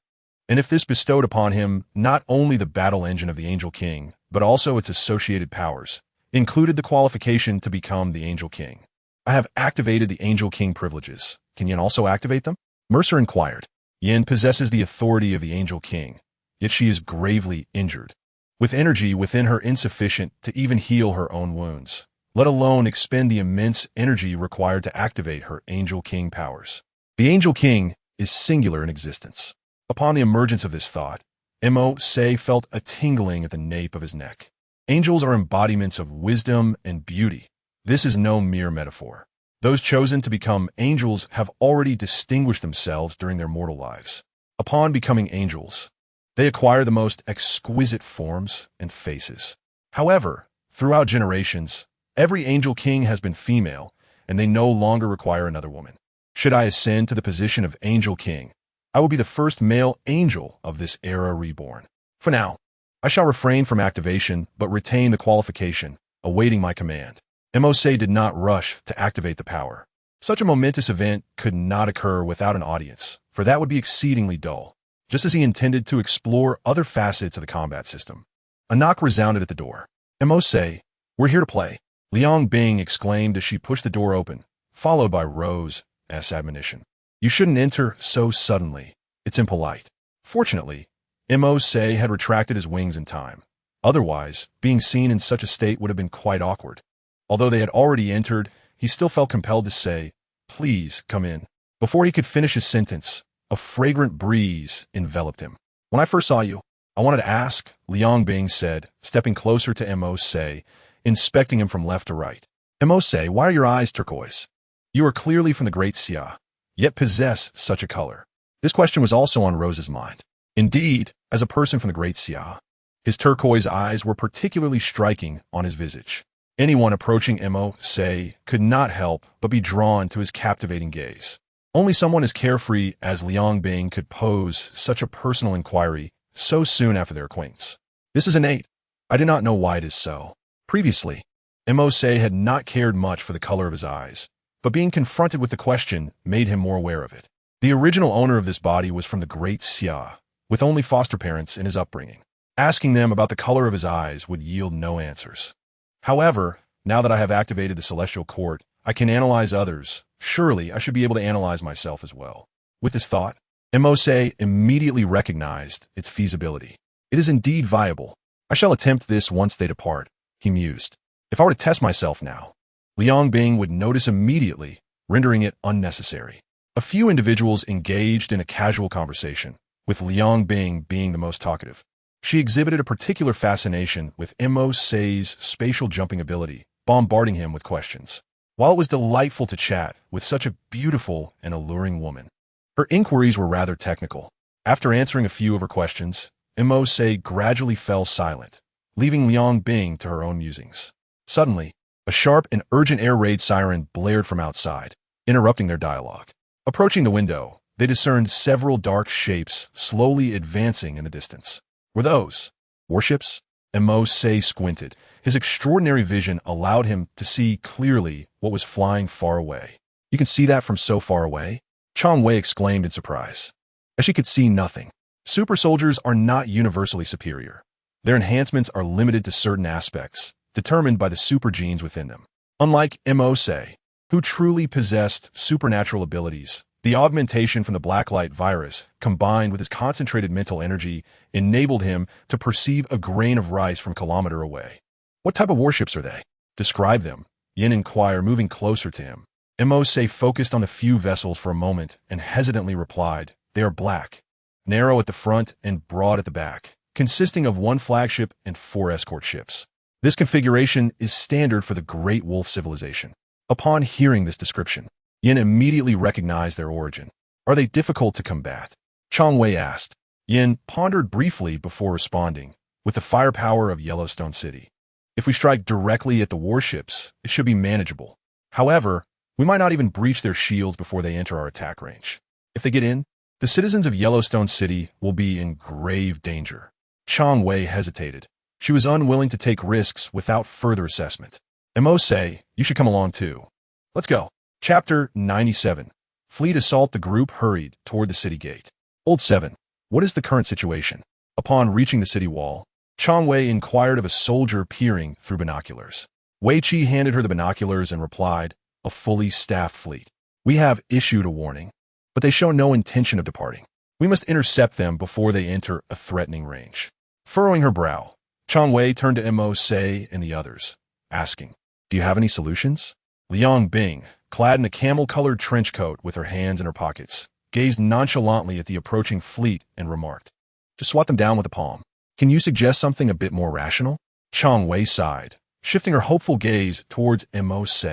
and if this bestowed upon him not only the battle engine of the Angel King, but also its associated powers, included the qualification to become the Angel King. I have activated the Angel King privileges. Can Yin also activate them? Mercer inquired. Yin possesses the authority of the Angel King, yet she is gravely injured, with energy within her insufficient to even heal her own wounds, let alone expend the immense energy required to activate her Angel King powers. The Angel King is singular in existence. Upon the emergence of this thought, Mercer felt a tingling at the nape of his neck. Angels are embodiments of wisdom and beauty. This is no mere metaphor. Those chosen to become angels have already distinguished themselves during their mortal lives. Upon becoming angels, they acquire the most exquisite forms and faces. However, throughout generations, every Angel King has been female, and they no longer require another woman. Should I ascend to the position of Angel King, I will be the first male angel of this era reborn. For now, I shall refrain from activation, but retain the qualification, awaiting my command. Mercer did not rush to activate the power. Such a momentous event could not occur without an audience, for that would be exceedingly dull, just as he intended to explore other facets of the combat system. A knock resounded at the door. Mercer, we're here to play, Liang Bing exclaimed as she pushed the door open, followed by Rose's admonition. You shouldn't enter so suddenly. It's impolite. Fortunately, Mercer had retracted his wings in time. Otherwise, being seen in such a state would have been quite awkward. Although they had already entered, he still felt compelled to say, "Please, come in." Before he could finish his sentence, a fragrant breeze enveloped him. When I first saw you, I wanted to ask, Liang Bing said, stepping closer to Mercer, inspecting him from left to right. Mercer, why are your eyes turquoise? You are clearly from the Great Xia, yet possess such a color. This question was also on Rose's mind. Indeed, as a person from the Great Xia, his turquoise eyes were particularly striking on his visage. Anyone approaching Mercer could not help but be drawn to his captivating gaze. Only someone as carefree as Liang Bing could pose such a personal inquiry so soon after their acquaintance. This is innate. I do not know why it is so. Previously, Mercer had not cared much for the color of his eyes, but being confronted with the question made him more aware of it. The original owner of this body was from the Great Xia, with only foster parents in his upbringing. Asking them about the color of his eyes would yield no answers. However, now that I have activated the Celestial Court, I can analyze others. Surely I should be able to analyze myself as well. With this thought, Mercer immediately recognized its feasibility. It is indeed viable. I shall attempt this once they depart, he mused. If I were to test myself now, Liang Bing would notice immediately, rendering it unnecessary. A few individuals engaged in a casual conversation, with Liang Bing being the most talkative. She exhibited a particular fascination with Mercer's spatial jumping ability, bombarding him with questions. While it was delightful to chat with such a beautiful and alluring woman, her inquiries were rather technical. After answering a few of her questions, Mercer gradually fell silent, leaving Liang Bing to her own musings. Suddenly, a sharp and urgent air raid siren blared from outside, interrupting their dialogue. Approaching the window, they discerned several dark shapes slowly advancing in the distance. Were those warships? Mercer squinted. His extraordinary vision allowed him to see clearly what was flying far away. You can see that from so far away? Chang Wei exclaimed in surprise. As she could see nothing. Super soldiers are not universally superior. Their enhancements are limited to certain aspects, determined by the super genes within them. Unlike Mercer, who truly possessed supernatural abilities, the augmentation from the Blacklight Virus, combined with his concentrated mental energy, enabled him to perceive a grain of rice from a kilometer away. What type of warships are they? Describe them, Yin inquired, moving closer to him. Mercer focused on the few vessels for a moment and hesitantly replied, they are black, narrow at the front and broad at the back, consisting of one flagship and 4 escort ships. This configuration is standard for the Great Wolf civilization. Upon hearing this description, Yin immediately recognized their origin. Are they difficult to combat? Chang Wei asked. Yin pondered briefly before responding, with the firepower of Yellowstone City. If we strike directly at the warships, it should be manageable. However, we might not even breach their shields before they enter our attack range. If they get in, the citizens of Yellowstone City will be in grave danger. Chang Wei hesitated. She was unwilling to take risks without further assessment. Mose, you should come along too. Let's go. Chapter 97. Fleet assault. The group hurried toward the city gate. Old 7. What is the current situation? Upon reaching the city wall, Chang Wei inquired of a soldier peering through binoculars. Wei Qi handed her the binoculars and replied, a fully staffed fleet. We have issued a warning, but they show no intention of departing. We must intercept them before they enter a threatening range. Furrowing her brow, Chang Wei turned to Mose and the others, asking, do you have any solutions? Liang Bing, clad in a camel-colored trench coat with her hands in her pockets, gazed nonchalantly at the approaching fleet and remarked, just swat them down with a palm. Can you suggest something a bit more rational? Chang Wei sighed, shifting her hopeful gaze towards Mose.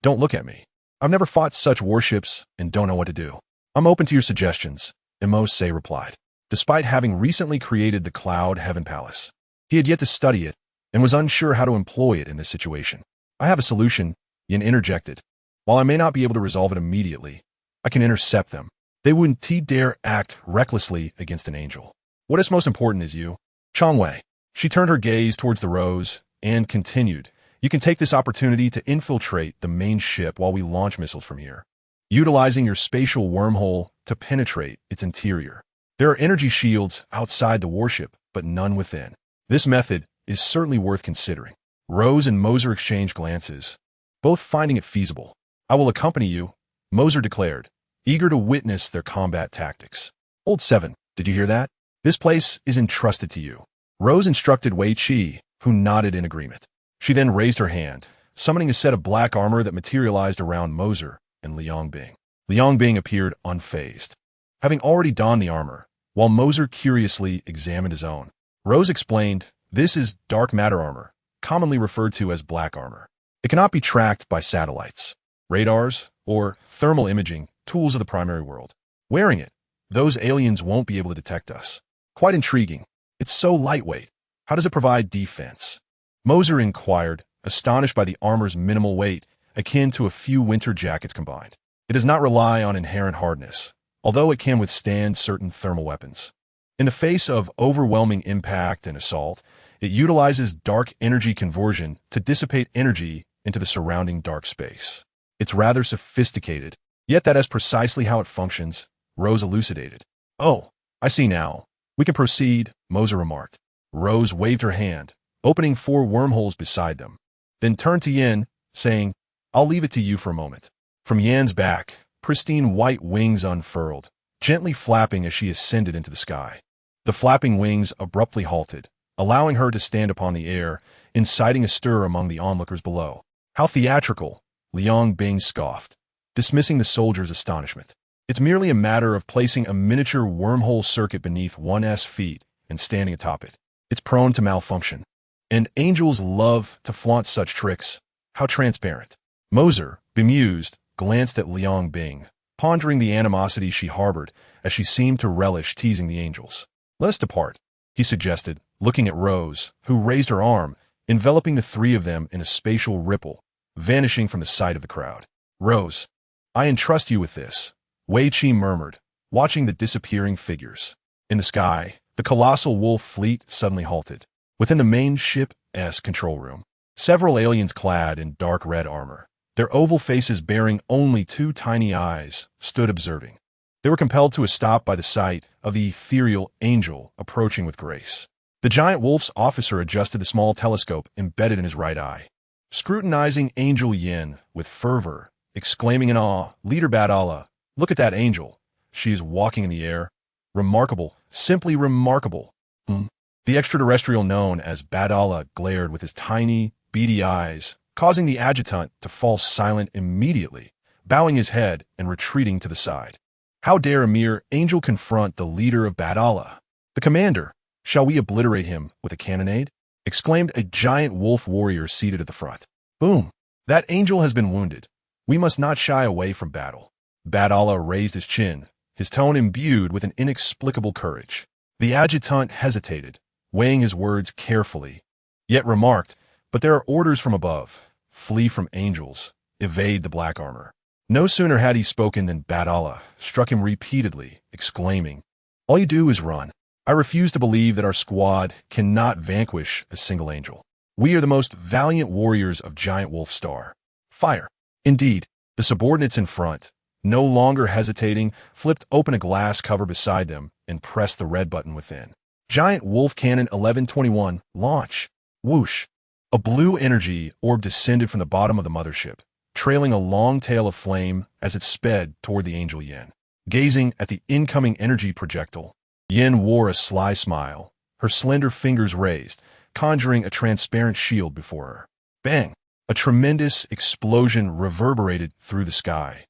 Don't look at me. I've never fought such warships and don't know what to do. I'm open to your suggestions, Mose replied. Despite having recently created the Cloud Heaven Palace, he had yet to study it and was unsure how to employ it in this situation. I have a solution, Yin interjected. While I may not be able to resolve it immediately, I can intercept them. They wouldn't dare act recklessly against an angel. What is most important is you, Chang Wei. She turned her gaze towards the rows and continued, you can take this opportunity to infiltrate the main ship while we launch missiles from here, utilizing your spatial wormhole to penetrate its interior. There are energy shields outside the warship, but none within. This method is certainly worth considering. Rose and Mercer exchanged glances, both finding it feasible. I will accompany you, Mercer declared, eager to witness their combat tactics. Old 7, did you hear that? This place is entrusted to you. Rose instructed Wei Qi, who nodded in agreement. She then raised her hand, summoning a set of black armor that materialized around Mercer and Liang Bing. Liang Bing appeared unfazed, having already donned the armor, while Mercer curiously examined his own. Rose explained, this is dark matter armor, commonly referred to as black armor. It cannot be tracked by satellites, radars, or thermal imaging tools of the primary world. Wearing it, those aliens won't be able to detect us. Quite intriguing. It's so lightweight. How does it provide defense? Mercer inquired, astonished by the armor's minimal weight, akin to a few winter jackets combined. It does not rely on inherent hardness, although it can withstand certain thermal weapons. In the face of overwhelming impact and assault, it utilizes dark energy conversion to dissipate energy into the surrounding dark space. It's rather sophisticated, yet that is precisely how it functions, Rose elucidated. Oh, I see now. We can proceed, Mercer remarked. Rose waved her hand, opening 4 wormholes beside them, then turned to Yin, saying, I'll leave it to you for a moment. From Yan's back, pristine white wings unfurled, gently flapping as she ascended into the sky. The flapping wings abruptly halted, allowing her to stand upon the air, inciting a stir among the onlookers below. How theatrical, Liang Bing scoffed, dismissing the soldiers' astonishment. It's merely a matter of placing a miniature wormhole circuit beneath one's feet and standing atop it. It's prone to malfunction. And angels love to flaunt such tricks. How transparent. Mercer, bemused, glanced at Liang Bing, pondering the animosity she harbored as she seemed to relish teasing the angels. Let us depart, he suggested, looking at Rose, who raised her arm, enveloping the 3 of them in a spatial ripple, vanishing from the sight of the crowd. Rose, I entrust you with this, Wei Qi murmured, watching the disappearing figures. In the sky, the colossal wolf fleet suddenly halted. Within the main ship's control room, several aliens clad in dark red armor, their oval faces bearing only 2 tiny eyes, stood observing. They were compelled to a stop by the sight of the ethereal angel approaching with grace. The giant wolf's officer adjusted the small telescope embedded in his right eye, scrutinizing Angel Yin with fervor, exclaiming in awe, Leader Badala, look at that angel. She is walking in the air. Remarkable, simply remarkable. The extraterrestrial known as Badala glared with his tiny, beady eyes, causing the adjutant to fall silent immediately, bowing his head and retreating to the side. How dare a mere angel confront the leader of Badala? The commander, shall we obliterate him with a cannonade? Exclaimed a giant wolf warrior seated at the front. Boom! That angel has been wounded. We must not shy away from battle. Badala raised his chin, his tone imbued with an inexplicable courage. The adjutant hesitated, weighing his words carefully, yet remarked, but there are orders from above. Flee from angels. Evade the black armor. No sooner had he spoken than Badala struck him repeatedly, exclaiming, All you do is run. I refuse to believe that our squad cannot vanquish a single angel. We are the most valiant warriors of Giant Wolf Star. Fire. Indeed, the subordinates in front, no longer hesitating, flipped open a glass cover beside them and pressed the red button within. Giant Wolf Cannon 1121, launch. Whoosh. A blue energy orb descended from the bottom of the mothership, trailing a long tail of flame as it sped toward the Angel Yin. Gazing at the incoming energy projectile, Yin wore a sly smile, her slender fingers raised, conjuring a transparent shield before her. Bang! A tremendous explosion reverberated through the sky,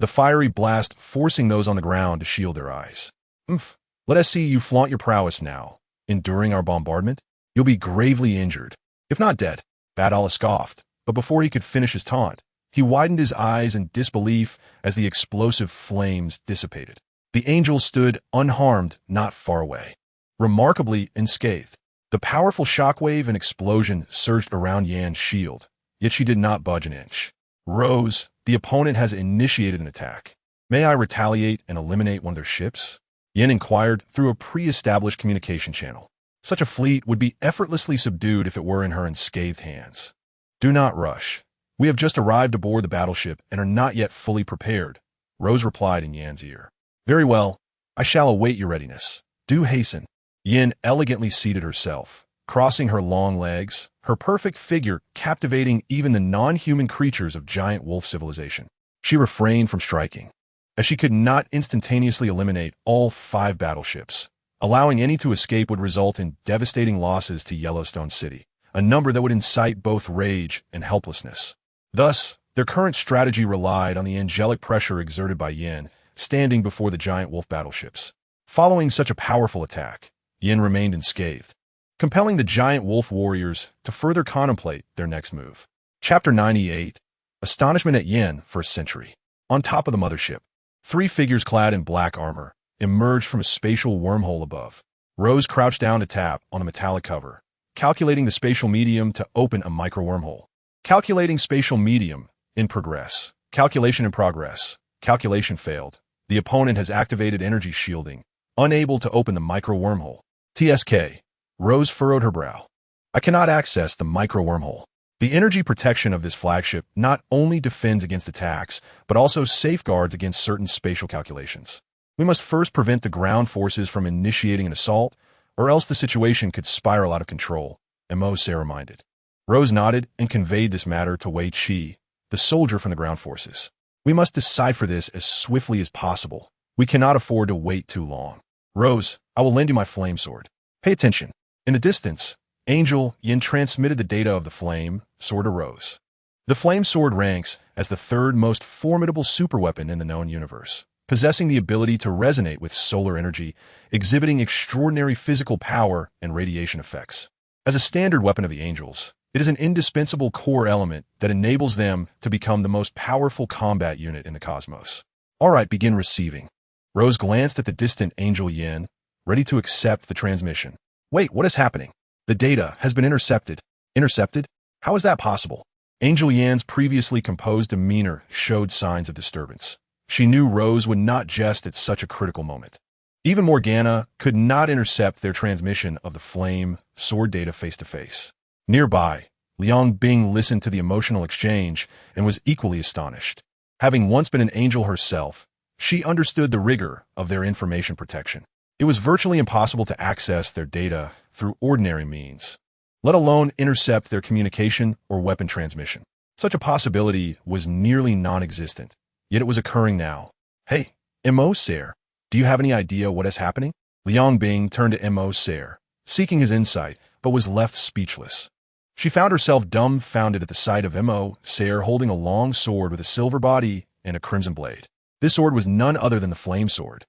the fiery blast forcing those on the ground to shield their eyes. Oomph! Let us see you flaunt your prowess now. Enduring our bombardment, you'll be gravely injured, if not dead. Bad Allah scoffed, but before he could finish his taunt, he widened his eyes in disbelief as the explosive flames dissipated. The angel stood unharmed not far away, remarkably unscathed. The powerful shockwave and explosion surged around Yan's shield, yet she did not budge an inch. Rose, the opponent has initiated an attack. May I retaliate and eliminate one of their ships? Yin inquired through a pre-established communication channel. Such a fleet would be effortlessly subdued if it were in her unscathed hands. Do not rush. We have just arrived aboard the battleship and are not yet fully prepared, Rose replied in Yan's ear. Very well, I shall await your readiness. Do hasten. Yin elegantly seated herself, crossing her long legs, her perfect figure captivating even the non-human creatures of Giant Wolf civilization. She refrained from striking, as she could not instantaneously eliminate all 5 battleships. Allowing any to escape would result in devastating losses to Yellowstone City, a number that would incite both rage and helplessness. Thus, their current strategy relied on the angelic pressure exerted by Yin, standing before the Giant Wolf battleships. Following such a powerful attack, Yin remained unscathed, compelling the Giant Wolf warriors to further contemplate their next move. Chapter 98. Astonishment at Yin for a century. On top of the mothership, 3 figures clad in black armor emerged from a spatial wormhole above. Rose crouched down to tap on a metallic cover, calculating the spatial medium to open a micro-wormhole. Calculating spatial medium in progress. Calculation in progress. Calculation failed. The opponent has activated energy shielding, unable to open the micro-wormhole. TSK. Rose furrowed her brow. I cannot access the micro-wormhole. The energy protection of this flagship not only defends against attacks, but also safeguards against certain spatial calculations. We must first prevent the ground forces from initiating an assault, or else the situation could spiral out of control, Mercer reminded. Rose nodded and conveyed this matter to Wei Qi, the soldier from the ground forces. We must decipher this as swiftly as possible. We cannot afford to wait too long. Rose, I will lend you my flame sword. Pay attention. In the distance, Angel Yin transmitted the data of the flame sword to Rose. The flame sword ranks as the 3rd most formidable superweapon in the known universe, possessing the ability to resonate with solar energy, exhibiting extraordinary physical power and radiation effects. As a standard weapon of the angels, it is an indispensable core element that enables them to become the most powerful combat unit in the cosmos. All right, begin receiving. Rose glanced at the distant Angel Yin, ready to accept the transmission. Wait, what is happening? The data has been intercepted. Intercepted? How is that possible? Angel Yan's previously composed demeanor showed signs of disturbance. She knew Rose would not jest at such a critical moment. Even Morgana could not intercept their transmission of the flame sword data face-to-face. Nearby, Liang Bing listened to the emotional exchange and was equally astonished. Having once been an angel herself, she understood the rigor of their information protection. It was virtually impossible to access their data through ordinary means, let alone intercept their communication or weapon transmission. Such a possibility was nearly non-existent, yet it was occurring now. Hey, Mercer, do you have any idea what is happening? Liang Bing turned to Mercer, seeking his insight, but was left speechless. She found herself dumbfounded at the sight of Mercer holding a long sword with a silver body and a crimson blade. This sword was none other than the flame sword.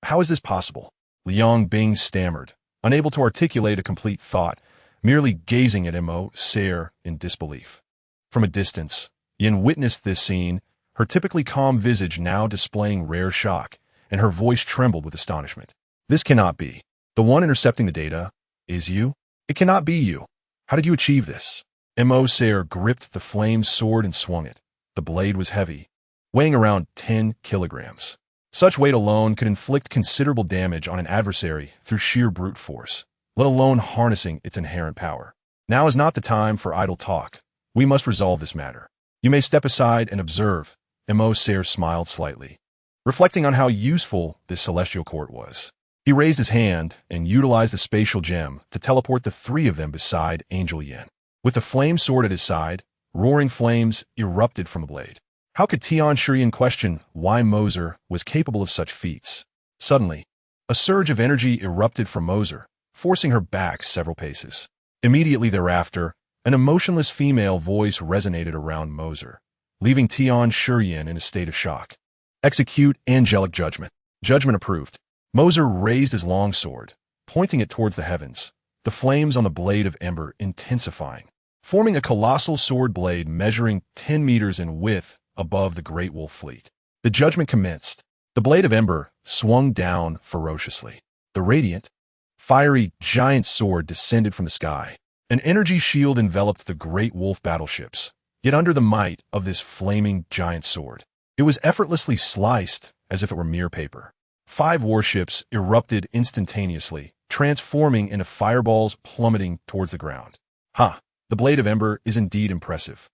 How is this possible? Liang Bing stammered, unable to articulate a complete thought, merely gazing at Mercer in disbelief. From a distance, Yin witnessed this scene, her typically calm visage now displaying rare shock, and her voice trembled with astonishment. This cannot be. The one intercepting the data is you? It cannot be you. How did you achieve this? Mercer gripped the flame sword and swung it. The blade was heavy, weighing around 10 kilograms. Such weight alone could inflict considerable damage on an adversary through sheer brute force, let alone harnessing its inherent power. Now is not the time for idle talk. We must resolve this matter. You may step aside and observe. Mercer smiled slightly, reflecting on how useful this celestial court was. He raised his hand and utilized the spatial gem to teleport the three of them beside Angel Yin. With the flame sword at his side, roaring flames erupted from the blade. How could Tian Shiyan question why Mercer was capable of such feats? Suddenly, a surge of energy erupted from Mercer, forcing her back several paces. Immediately thereafter, an emotionless female voice resonated around Mercer, leaving Tian Shiyan in a state of shock. Execute angelic judgment. Judgment approved. Mercer raised his long sword, pointing it towards the heavens, the flames on the blade of ember intensifying, forming a colossal sword blade measuring 10 meters in width above the Great Wolf Fleet. The judgment commenced. The blade of ember swung down ferociously. The radiant, fiery giant sword descended from the sky. An energy shield enveloped the Great Wolf battleships, yet under the might of this flaming giant sword, it was effortlessly sliced as if it were mere paper. 5 warships erupted instantaneously, transforming into fireballs plummeting towards the ground. Ha! The blade of ember is indeed impressive.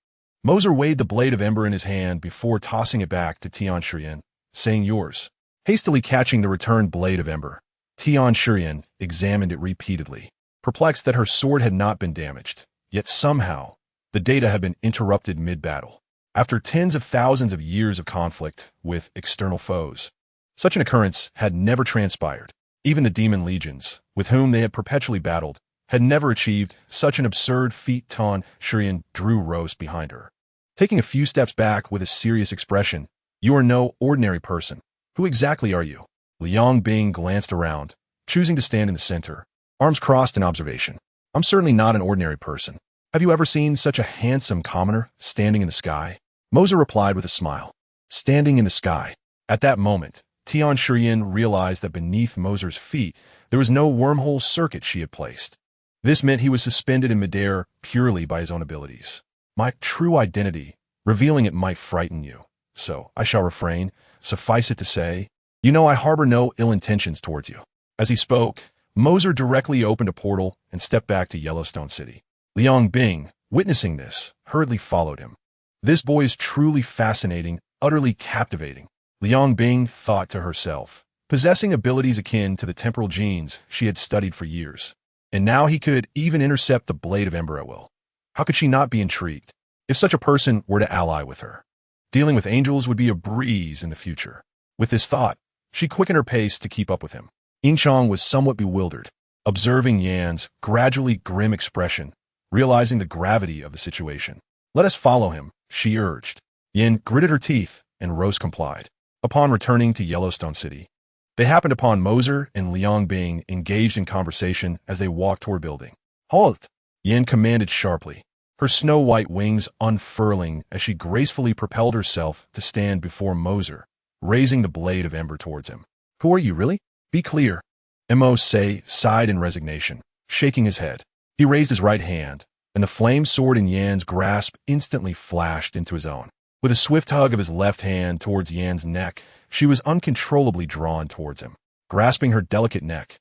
Mercer weighed the blade of ember in his hand before tossing it back to Tian Shiyan, saying yours. Hastily catching the returned blade of ember, Tian Shiyan examined it repeatedly, perplexed that her sword had not been damaged, yet somehow the data had been interrupted mid-battle. After tens of thousands of years of conflict with external foes, such an occurrence had never transpired. Even the demon legions, with whom they had perpetually battled, had never achieved such an absurd feat. Tian Shiyan drew roast behind her, taking a few steps back with a serious expression. You are no ordinary person. Who exactly are you? Liang Bing glanced around, choosing to stand in the center, arms crossed in observation. I'm certainly not an ordinary person. Have you ever seen such a handsome commoner standing in the sky? Mercer replied with a smile. Standing in the sky. At that moment, Tian Shiyan realized that beneath Mercer's feet, there was no wormhole circuit she had placed. This meant he was suspended in midair purely by his own abilities. My true identity, revealing it might frighten you, so I shall refrain. Suffice it to say, you know I harbor no ill intentions towards you. As he spoke, Mercer directly opened a portal and stepped back to Yellowstone City. Liang Bing, witnessing this, hurriedly followed him. This boy is truly fascinating, utterly captivating, Liang Bing thought to herself, possessing abilities akin to the temporal genes she had studied for years. And now he could even intercept the blade of ember at will. How could she not be intrigued? If such a person were to ally with her, dealing with angels would be a breeze in the future. With this thought, she quickened her pace to keep up with him. Inchong was somewhat bewildered, observing Yan's gradually grim expression, realizing the gravity of the situation. Let us follow him, she urged. Yan gritted her teeth, and Rose complied. Upon returning to Yellowstone City, they happened upon Mercer and Liang Bing engaged in conversation as they walked toward building. Halt! Yan commanded sharply, her snow-white wings unfurling as she gracefully propelled herself to stand before Mercer, raising the blade of ember towards him. Who are you, really? Be clear. Mercer sighed in resignation, shaking his head. He raised his right hand, and the flame sword in Yan's grasp instantly flashed into his own. With a swift hug of his left hand towards Yan's neck, she was uncontrollably drawn towards him, grasping her delicate neck.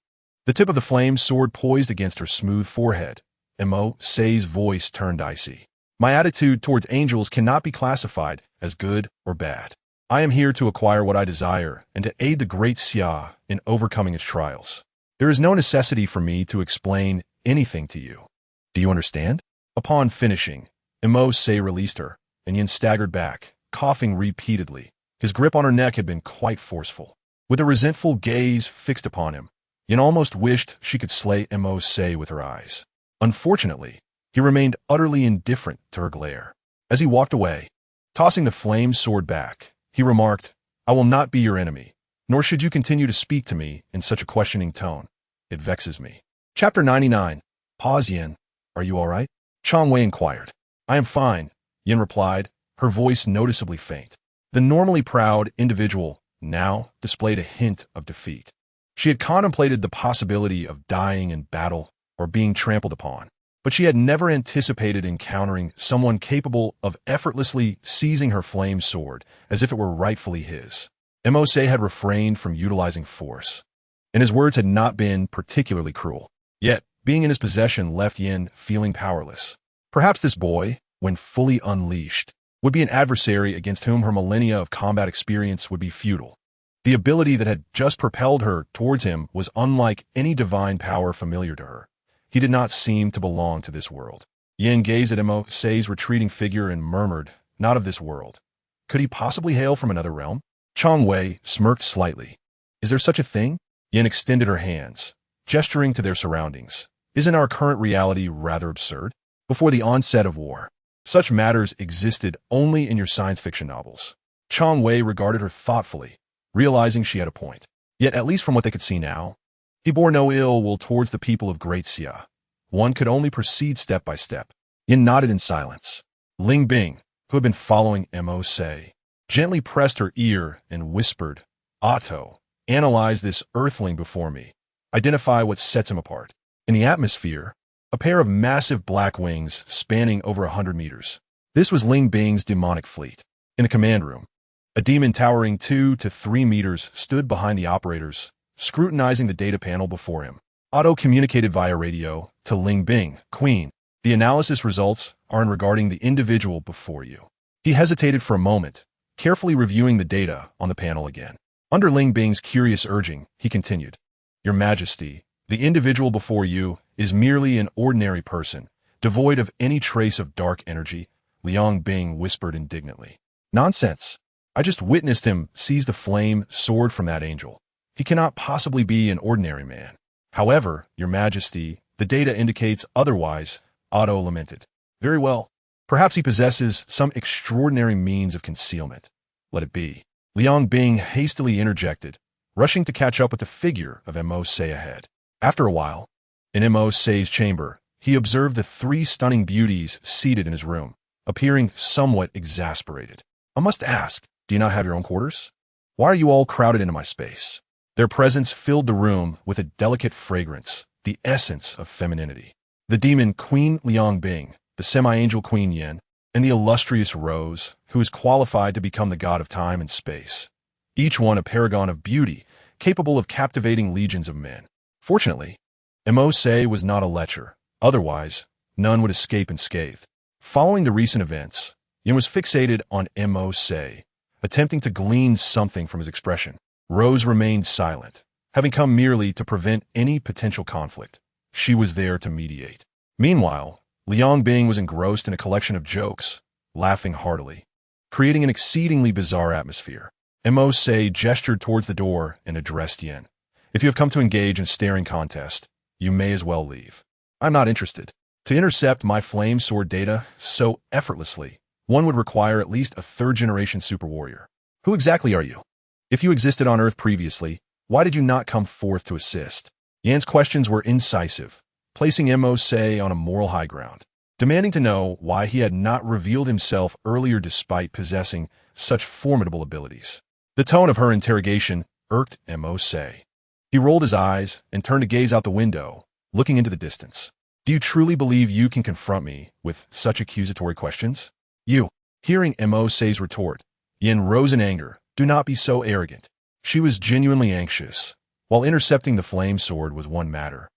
The tip of the flame sword poised against her smooth forehead. Mercer's voice turned icy. My attitude towards angels cannot be classified as good or bad. I am here to acquire what I desire and to aid the great Xia in overcoming its trials. There is no necessity for me to explain anything to you. Do you understand? Upon finishing, Mercer released her, and Yin staggered back, coughing repeatedly. His grip on her neck had been quite forceful. With a resentful gaze fixed upon him, Yin almost wished she could slay Mercer with her eyes. Unfortunately, he remained utterly indifferent to her glare. As he walked away, tossing the flame sword back, he remarked, I will not be your enemy, nor should you continue to speak to me in such a questioning tone. It vexes me. Chapter 99. Pause. Yin, are you all right? Chang Wei inquired. I am fine, Yin replied, her voice noticeably faint. The normally proud individual now displayed a hint of defeat. She had contemplated the possibility of dying in battle or being trampled upon, but she had never anticipated encountering someone capable of effortlessly seizing her flame sword as if it were rightfully his. Mercer had refrained from utilizing force, and his words had not been particularly cruel. Yet, Being in his possession left Yin feeling powerless. Perhaps this boy, when fully unleashed, would be an adversary against whom her millennia of combat experience would be futile. The ability that had just propelled her towards him was unlike any divine power familiar to her. He did not seem to belong to this world. Yin gazed at Mo-Se's retreating figure and murmured, "Not of this world. Could he possibly hail from another realm?" Chang Wei smirked slightly. "Is there such a thing?" Yin extended her hands, gesturing to their surroundings. "Isn't our current reality rather absurd? Before the onset of war, such matters existed only in your science fiction novels." Chang Wei regarded her thoughtfully, realizing she had a point. Yet, at least from what they could see now, he bore no ill will towards the people of Great Xia. One could only proceed step by step. Yin nodded in silence. Ling Bing, who had been following Mo-Se, gently pressed her ear and whispered, "Otto, analyze this earthling before me. Identify what sets him apart." In the atmosphere, a pair of massive black wings spanning over 100 meters. This was Ling Bing's demonic fleet. In the command room, a demon towering 2 to 3 meters stood behind the operators, scrutinizing the data panel before him. Otto communicated via radio to Ling Bing, "Queen, the analysis results are in regarding the individual before you." He hesitated for a moment, carefully reviewing the data on the panel again. Under Ling Bing's curious urging, he continued, "Your Majesty, the individual before you is merely an ordinary person, devoid of any trace of dark energy," Liang Bing whispered indignantly. "Nonsense. I just witnessed him seize the flame sword from that angel. He cannot possibly be an ordinary man." "However, Your Majesty, the data indicates otherwise," Otto lamented. "Very well. Perhaps he possesses some extraordinary means of concealment. Let it be." Liang Bing hastily interjected, rushing to catch up with the figure of Mo-Se ahead. After a while, in Mo-Se's chamber, he observed the 3 stunning beauties seated in his room, appearing somewhat exasperated. "I must ask, do you not have your own quarters? Why are you all crowded into my space?" Their presence filled the room with a delicate fragrance, the essence of femininity. The demon Queen Liang Bing, the semi-angel Queen Yin, and the illustrious Rose, who is qualified to become the god of time and space. Each one a paragon of beauty, capable of captivating legions of men. Fortunately, Mo-Se was not a lecher. Otherwise, none would escape unscathed. Following the recent events, Yin was fixated on Mo-Se, attempting to glean something from his expression. Rose remained silent, having come merely to prevent any potential conflict. She was there to mediate. Meanwhile, Liang Bing was engrossed in a collection of jokes, laughing heartily, creating an exceedingly bizarre atmosphere. Mo-Se gestured towards the door and addressed Yin. "If you have come to engage in staring contest, you may as well leave. I'm not interested. To intercept my flame sword data so effortlessly, one would require at least a 3rd-generation super warrior. Who exactly are you? If you existed on Earth previously, why did you not come forth to assist?" Yan's questions were incisive, placing Mo-Se on a moral high ground, demanding to know why he had not revealed himself earlier despite possessing such formidable abilities. The tone of her interrogation irked Mo-Se. He rolled his eyes and turned to gaze out the window, looking into the distance. "Do you truly believe you can confront me with such accusatory questions?" "You." Hearing Mo-Se's retort, Yin rose in anger. "Do not be so arrogant." She was genuinely anxious. While intercepting the flame sword was one matter,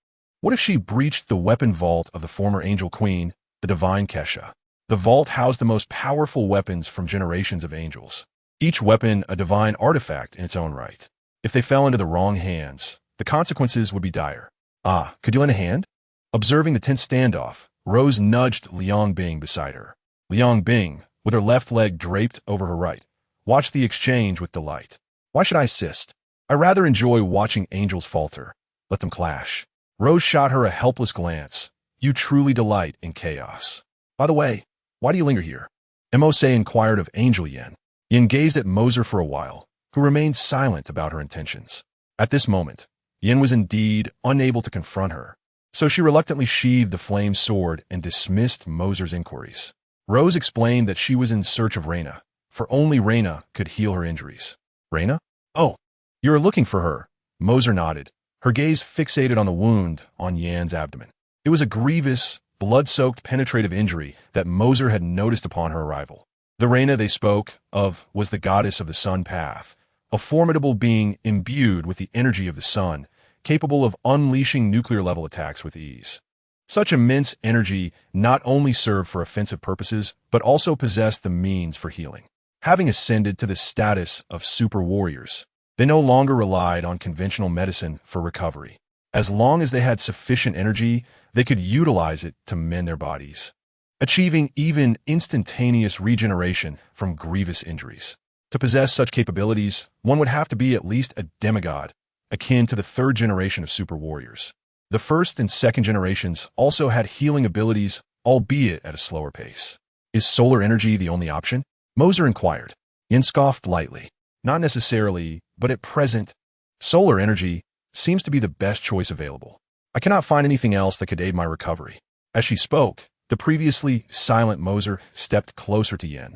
what if she breached the weapon vault of the former angel queen, the divine Kesha? The vault housed the most powerful weapons from generations of angels, each weapon a divine artifact in its own right. If they fell into the wrong hands, the consequences would be dire. "Ah, could you lend a hand?" Observing the tense standoff, Rose nudged Liang Bing beside her. Liang Bing, with her left leg draped over her right, watched the exchange with delight. "Why should I assist? I rather enjoy watching angels falter. Let them clash." Rose shot her a helpless glance. "You truly delight in chaos. By the way, why do you linger here?" Mo-Se inquired of Angel Yin. Yin gazed at Mercer for a while, who remained silent about her intentions. At this moment, Yin was indeed unable to confront her, so she reluctantly sheathed the flame sword and dismissed Mercer's inquiries. Rose explained that she was in search of Reina, for only Reina could heal her injuries. "Reina? Oh, you are looking for her." Mercer nodded, her gaze fixated on the wound on Yan's abdomen. It was a grievous, blood-soaked penetrative injury that Mercer had noticed upon her arrival. The Reina they spoke of was the goddess of the sun path, a formidable being imbued with the energy of the sun, capable of unleashing nuclear-level attacks with ease. Such immense energy not only served for offensive purposes, but also possessed the means for healing. Having ascended to the status of super warriors, they no longer relied on conventional medicine for recovery. As long as they had sufficient energy, they could utilize it to mend their bodies, achieving even instantaneous regeneration from grievous injuries. To possess such capabilities, one would have to be at least a demigod, akin to the third generation of super warriors. The first and second generations also had healing abilities, albeit at a slower pace. Is solar energy the only option? Mercer inquired. Yin scoffed lightly. Not necessarily, but at present, solar energy seems to be the best choice available. I cannot find anything else that could aid my recovery. As she spoke, the previously silent Mercer stepped closer to Yin.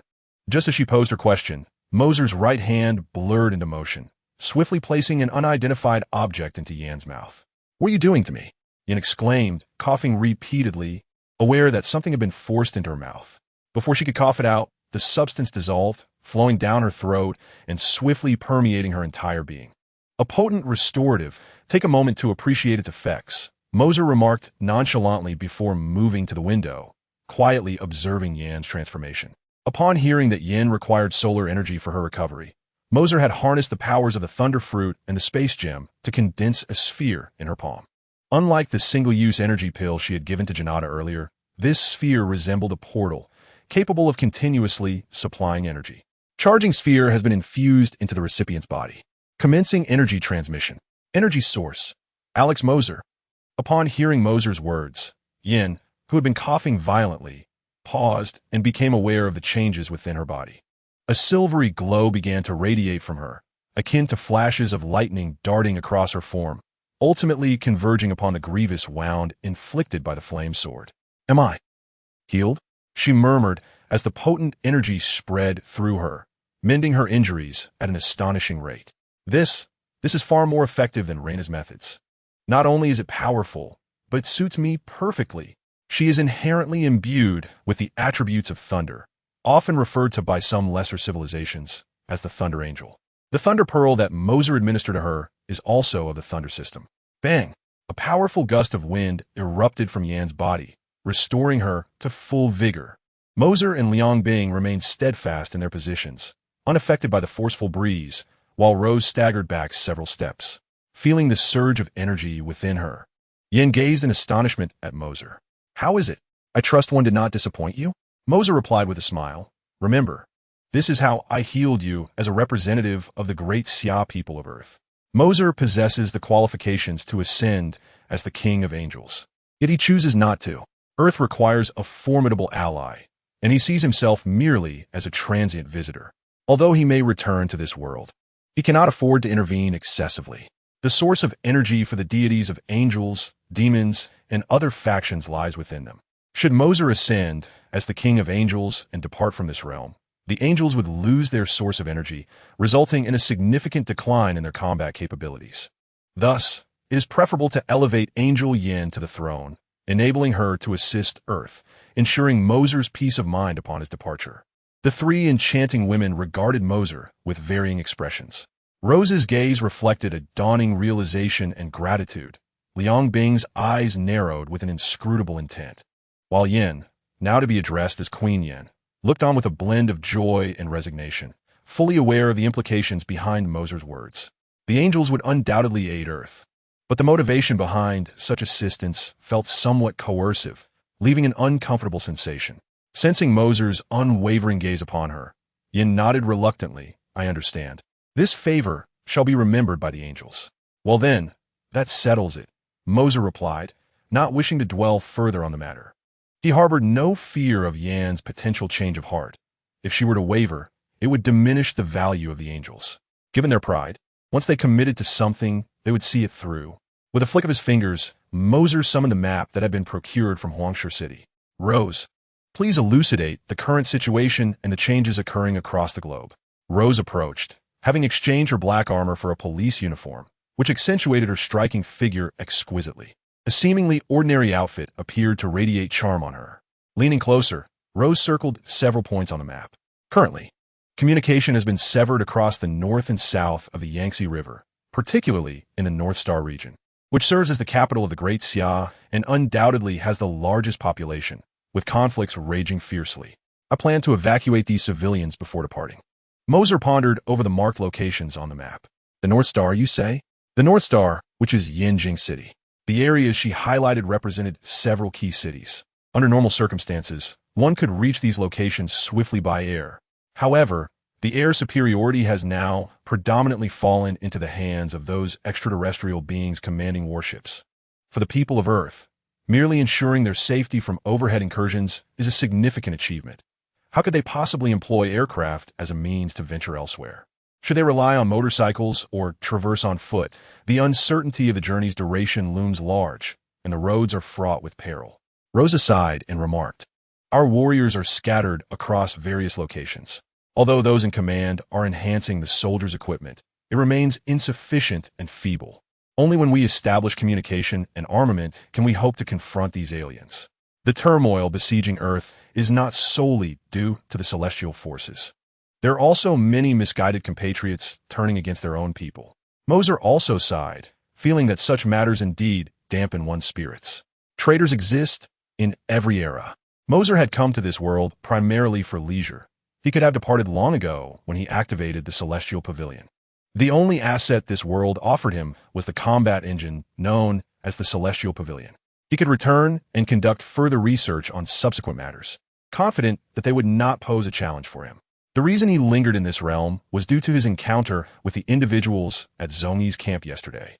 Just as she posed her question, Mercer's right hand blurred into motion, swiftly placing an unidentified object into Yan's mouth. "What are you doing to me?" Yin exclaimed, coughing repeatedly, aware that something had been forced into her mouth. Before she could cough it out, the substance dissolved, flowing down her throat and swiftly permeating her entire being. A potent restorative. Take a moment to appreciate its effects, Mercer remarked nonchalantly before moving to the window, quietly observing Yan's transformation. Upon hearing that Yin required solar energy for her recovery, Mercer had harnessed the powers of the Thunder Fruit and the Space Gem to condense a sphere in her palm. Unlike the single-use energy pill she had given to Janata earlier, this sphere resembled a portal, capable of continuously supplying energy. Charging sphere has been infused into the recipient's body. Commencing energy transmission. Energy source. Alex Mercer. Upon hearing Mercer's words, Yin, who had been coughing violently, paused and became aware of the changes within her body. A silvery glow began to radiate from her, akin to flashes of lightning darting across her form, ultimately converging upon the grievous wound inflicted by the flame sword. "Am I healed?" she murmured as the potent energy spread through her, mending her injuries at an astonishing rate. This is far more effective than Reina's methods. Not only is it powerful, but it suits me perfectly. She is inherently imbued with the attributes of thunder, often referred to by some lesser civilizations as the Thunder Angel. The Thunder Pearl that Mercer administered to her is also of the Thunder system. Bang! A powerful gust of wind erupted from Yan's body, restoring her to full vigor. Mercer and Liang Bing remained steadfast in their positions, unaffected by the forceful breeze, while Rose staggered back several steps, feeling the surge of energy within her. Yin gazed in astonishment at Mercer. "How is it? I trust one did not disappoint you?" Mercer replied with a smile. "Remember, this is how I healed you as a representative of the great Xia people of Earth." Mercer possesses the qualifications to ascend as the King of Angels. Yet he chooses not to. Earth requires a formidable ally, and he sees himself merely as a transient visitor. Although he may return to this world, he cannot afford to intervene excessively. The source of energy for the deities of angels, demons, and other factions lies within them. Should Mercer ascend as the King of Angels and depart from this realm, the angels would lose their source of energy, resulting in a significant decline in their combat capabilities. Thus, it is preferable to elevate Angel Yin to the throne, enabling her to assist Earth, ensuring Mercer's peace of mind upon his departure. The three enchanting women regarded Mercer with varying expressions. Rose's gaze reflected a dawning realization and gratitude. Liang Bing's eyes narrowed with an inscrutable intent, while Yin, now to be addressed as Queen Yin, looked on with a blend of joy and resignation, fully aware of the implications behind Mercer's words. The angels would undoubtedly aid Earth, but the motivation behind such assistance felt somewhat coercive, leaving an uncomfortable sensation. Sensing Mercer's unwavering gaze upon her, Yin nodded reluctantly. "I understand. This favor shall be remembered by the angels." "Well then, that settles it," Mercer replied, not wishing to dwell further on the matter. He harbored no fear of Yan's potential change of heart. If she were to waver, it would diminish the value of the angels. Given their pride, once they committed to something, they would see it through. With a flick of his fingers, Mercer summoned the map that had been procured from Huangshe City. "Rose, please elucidate the current situation and the changes occurring across the globe." Rose approached, having exchanged her black armor for a police uniform, which accentuated her striking figure exquisitely. A seemingly ordinary outfit appeared to radiate charm on her. Leaning closer, Rose circled several points on the map. Currently, communication has been severed across the north and south of the Yangtze River, particularly in the North Star region. which serves as the capital of the Great Xia and undoubtedly has the largest population, with conflicts raging fiercely. I plan to evacuate these civilians before departing. Mercer pondered over the marked locations on the map. The North Star, you say? The North Star, which is Yinjing City. The areas she highlighted represented several key cities. Under normal circumstances, one could reach these locations swiftly by air. However, the air superiority has now predominantly fallen into the hands of those extraterrestrial beings commanding warships. For the people of Earth, merely ensuring their safety from overhead incursions is a significant achievement. How could they possibly employ aircraft as a means to venture elsewhere? Should they rely on motorcycles or traverse on foot? The uncertainty of the journey's duration looms large, and the roads are fraught with peril. Rosa sighed and remarked, "Our warriors are scattered across various locations. Although those in command are enhancing the soldiers' equipment, it remains insufficient and feeble. Only when we establish communication and armament can we hope to confront these aliens. The turmoil besieging Earth is not solely due to the celestial forces. There are also many misguided compatriots turning against their own people." Mercer also sighed, feeling that such matters indeed dampen one's spirits. Traitors exist in every era. Mercer had come to this world primarily for leisure. He could have departed long ago when he activated the Celestial Pavilion. The only asset this world offered him was the combat engine known as the Celestial Pavilion. He could return and conduct further research on subsequent matters, confident that they would not pose a challenge for him. The reason he lingered in this realm was due to his encounter with the individuals at Zhongyi's camp yesterday.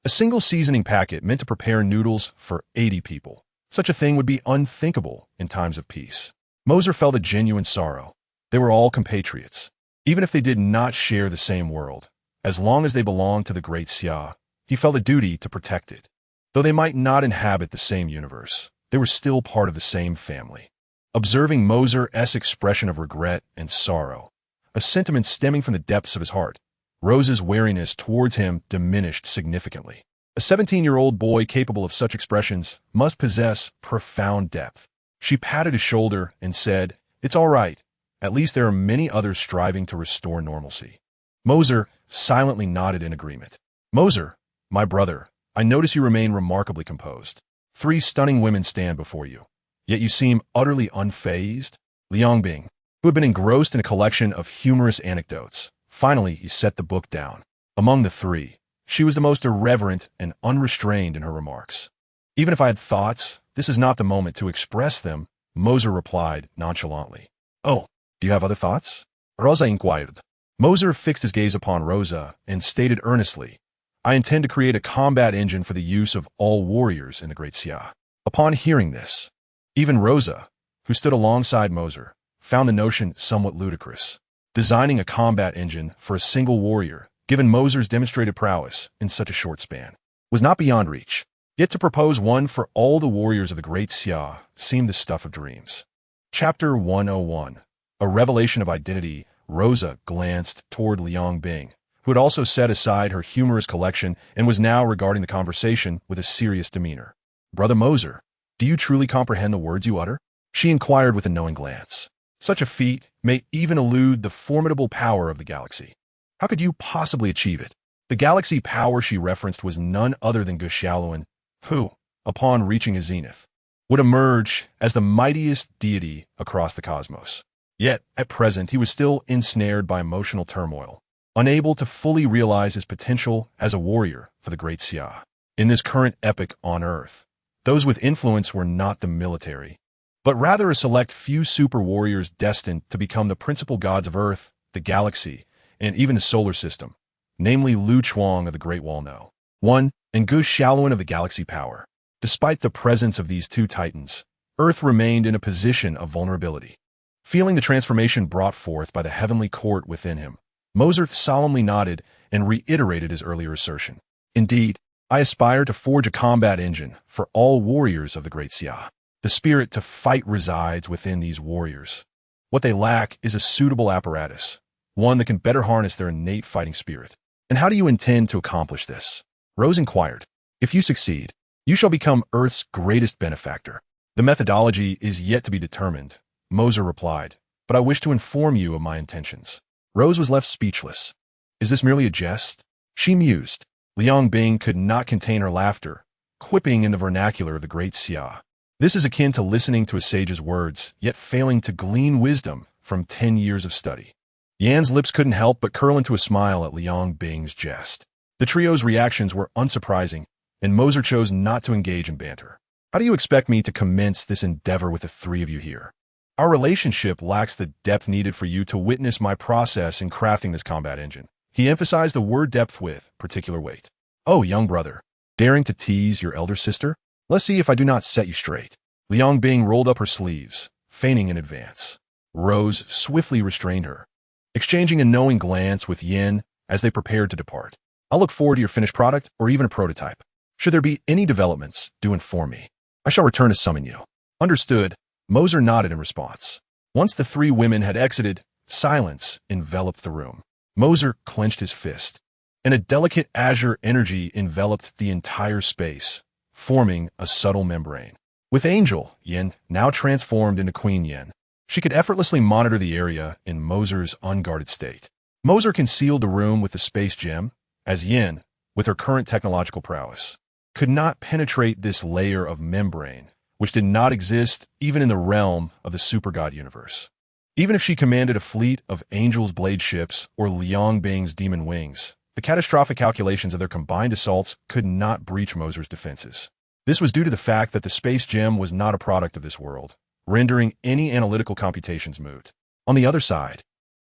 A single seasoning packet meant to prepare noodles for 80 people. Such a thing would be unthinkable in times of peace. Mercer felt a genuine sorrow. They were all compatriots, even if they did not share the same world. As long as they belonged to the Great Xia, he felt a duty to protect it. Though they might not inhabit the same universe, they were still part of the same family. Observing Mercer's expression of regret and sorrow, a sentiment stemming from the depths of his heart, Rosa's wariness towards him diminished significantly. A 17-year-old boy capable of such expressions must possess profound depth. She patted his shoulder and said, "It's all right. At least there are many others striving to restore normalcy." Mercer silently nodded in agreement. "Mercer, my brother, I notice you remain remarkably composed. 3 stunning women stand before you, yet you seem utterly unfazed." Liang Bing, who had been engrossed in a collection of humorous anecdotes, finally he set the book down. Among the 3, she was the most irreverent and unrestrained in her remarks. "Even if I had thoughts, this is not the moment to express them," Mercer replied nonchalantly. "Oh, do you have other thoughts?" Rosa inquired. Mercer fixed his gaze upon Rosa and stated earnestly, "I intend to create a combat engine for the use of all warriors in the Great Xia." Upon hearing this, even Rosa, who stood alongside Mercer, found the notion somewhat ludicrous. Designing a combat engine for a single warrior, given Mercer's demonstrated prowess in such a short span, was not beyond reach. Yet to propose one for all the warriors of the Great Xia seemed the stuff of dreams. Chapter 101. A Revelation of Identity. Rosa glanced toward Liang Bing, who had also set aside her humorous collection and was now regarding the conversation with a serious demeanor. "Brother Mercer, do you truly comprehend the words you utter?" she inquired with a knowing glance. "Such a feat may even elude the formidable power of the galaxy. How could you possibly achieve it?" The galaxy power she referenced was none other than Xiaoluan, who, upon reaching his zenith, would emerge as the mightiest deity across the cosmos. Yet, at present, he was still ensnared by emotional turmoil, unable to fully realize his potential as a warrior for the Great Xia. In this current epoch on Earth, those with influence were not the military, but rather a select few super warriors destined to become the principal gods of Earth, the galaxy, and even the solar system, namely Lu Chuang of the Great Wall No. 1 and Gu Xiaoluan of the galaxy power. Despite the presence of these 2 titans, Earth remained in a position of vulnerability. Feeling the transformation brought forth by the heavenly court within him, Mercer solemnly nodded and reiterated his earlier assertion. "Indeed, I aspire to forge a combat engine for all warriors of the Great Xia. The spirit to fight resides within these warriors. What they lack is a suitable apparatus, one that can better harness their innate fighting spirit." "And how do you intend to accomplish this?" Rose inquired. "If you succeed, you shall become Earth's greatest benefactor." "The methodology is yet to be determined," Mercer replied, "but I wish to inform you of my intentions." Rose was left speechless. "Is this merely a jest?" she mused. Liang Bing could not contain her laughter, quipping in the vernacular of the great Xia. This is akin to listening to a sage's words, yet failing to glean wisdom from 10 years of study. Yan's lips couldn't help but curl into a smile at Liang Bing's jest. The trio's reactions were unsurprising, and Mercer chose not to engage in banter. How do you expect me to commence this endeavor with the three of you here? Our relationship lacks the depth needed for you to witness my process in crafting this combat engine. He emphasized the word depth with particular weight. Oh, young brother, daring to tease your elder sister? Let's see if I do not set you straight. Liang Bing rolled up her sleeves, feigning an advance. Rose swiftly restrained her, exchanging a knowing glance with Yin as they prepared to depart. I'll look forward to your finished product or even a prototype. Should there be any developments, do inform me. I shall return to summon you. Understood. Mercer nodded in response. Once the three women had exited, silence enveloped the room. Mercer clenched his fist, and a delicate azure energy enveloped the entire space, forming a subtle membrane. With Angel, Yin, now transformed into Queen Yin, she could effortlessly monitor the area in Mercer's unguarded state. Mercer concealed the room with the space gem, as Yin, with her current technological prowess, could not penetrate this layer of membrane, which did not exist even in the realm of the supergod universe. Even if she commanded a fleet of Angel's blade ships or Liang Bing's demon wings, the catastrophic calculations of their combined assaults could not breach Mercer's defenses. This was due to the fact that the space gem was not a product of this world, rendering any analytical computations moot. On the other side,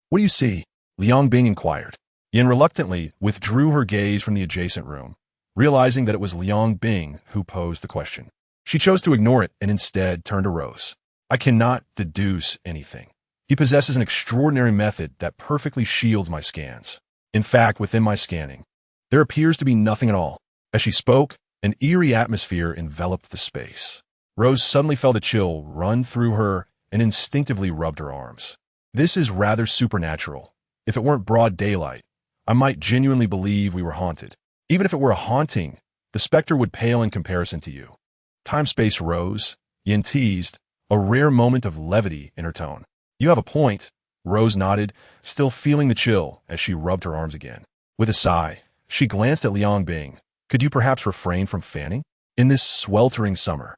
what do you see? Liang Bing inquired. Yin reluctantly withdrew her gaze from the adjacent room, realizing that it was Liang Bing who posed the question. She chose to ignore it and instead turned to Rose. I cannot deduce anything. He possesses an extraordinary method that perfectly shields my scans. In fact, within my scanning, there appears to be nothing at all. As she spoke, an eerie atmosphere enveloped the space. Rose suddenly felt a chill run through her and instinctively rubbed her arms. This is rather supernatural. If it weren't broad daylight, I might genuinely believe we were haunted. Even if it were a haunting, the specter would pale in comparison to you. Time-space Rose, Yin teased, a rare moment of levity in her tone. You have a point, Rose nodded, still feeling the chill as she rubbed her arms again. With a sigh, she glanced at Liang Bing. Could you perhaps refrain from fanning? In this sweltering summer,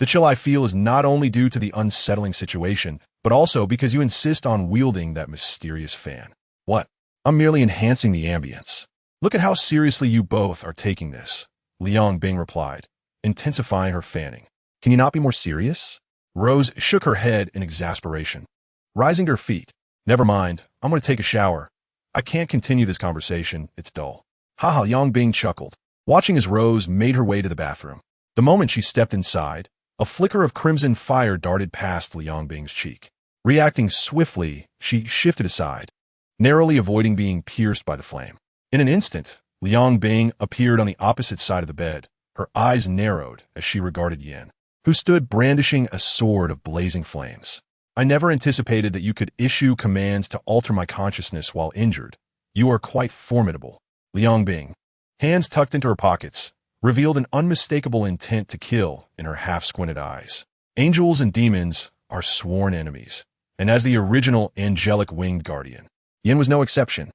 the chill I feel is not only due to the unsettling situation, but also because you insist on wielding that mysterious fan. What? I'm merely enhancing the ambience. Look at how seriously you both are taking this, Liang Bing replied, intensifying her fanning. Can you not be more serious? Rose shook her head in exasperation. Rising to her feet. Never mind, I'm going to take a shower. I can't continue this conversation, it's dull. Haha, Liang Bing chuckled, watching as Rose made her way to the bathroom. The moment she stepped inside, a flicker of crimson fire darted past Liang Bing's cheek. Reacting swiftly, she shifted aside, narrowly avoiding being pierced by the flame. In an instant, Liang Bing appeared on the opposite side of the bed, her eyes narrowed as she regarded Yin, who stood brandishing a sword of blazing flames. I never anticipated that you could issue commands to alter my consciousness while injured. You are quite formidable. Liang Bing, hands tucked into her pockets, revealed an unmistakable intent to kill in her half-squinted eyes. Angels and demons are sworn enemies, and as the original angelic winged guardian, Yin was no exception.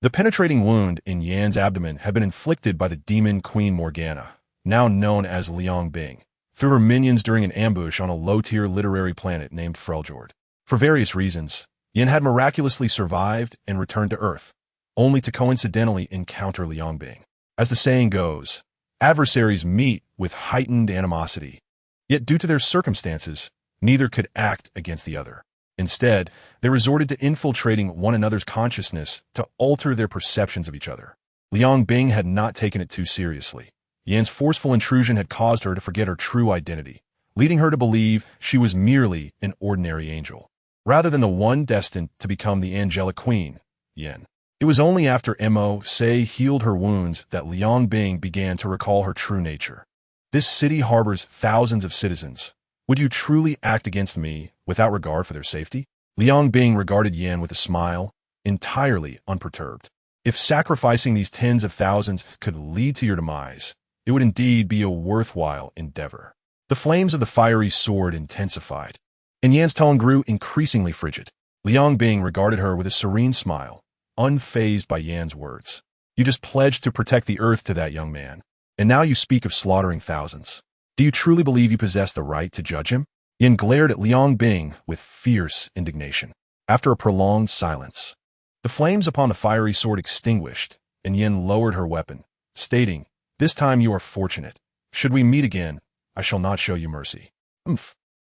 The penetrating wound in Yan's abdomen had been inflicted by the demon Queen Morgana, now known as Liang Bing, through her minions during an ambush on a low-tier literary planet named Freljord. For various reasons, Yin had miraculously survived and returned to Earth, only to coincidentally encounter Liang Bing. As the saying goes, adversaries meet with heightened animosity, yet due to their circumstances, neither could act against the other. Instead, they resorted to infiltrating one another's consciousness to alter their perceptions of each other. Liang Bing had not taken it too seriously. Yan's forceful intrusion had caused her to forget her true identity, leading her to believe she was merely an ordinary angel, rather than the one destined to become the angelic queen, Yin. It was only after Mo Se healed her wounds that Liang Bing began to recall her true nature. This city harbors thousands of citizens. Would you truly act against me without regard for their safety? Liang Bing regarded Yin with a smile, entirely unperturbed. If sacrificing these tens of thousands could lead to your demise, it would indeed be a worthwhile endeavor. The flames of the fiery sword intensified, and Yan's tone grew increasingly frigid. Liang Bing regarded her with a serene smile, unfazed by Yan's words. You just pledged to protect the Earth to that young man, and now you speak of slaughtering thousands. Do you truly believe you possess the right to judge him? Yin glared at Liang Bing with fierce indignation. After a prolonged silence, the flames upon the fiery sword extinguished, and Yin lowered her weapon, stating, "This time you are fortunate. Should we meet again, I shall not show you mercy."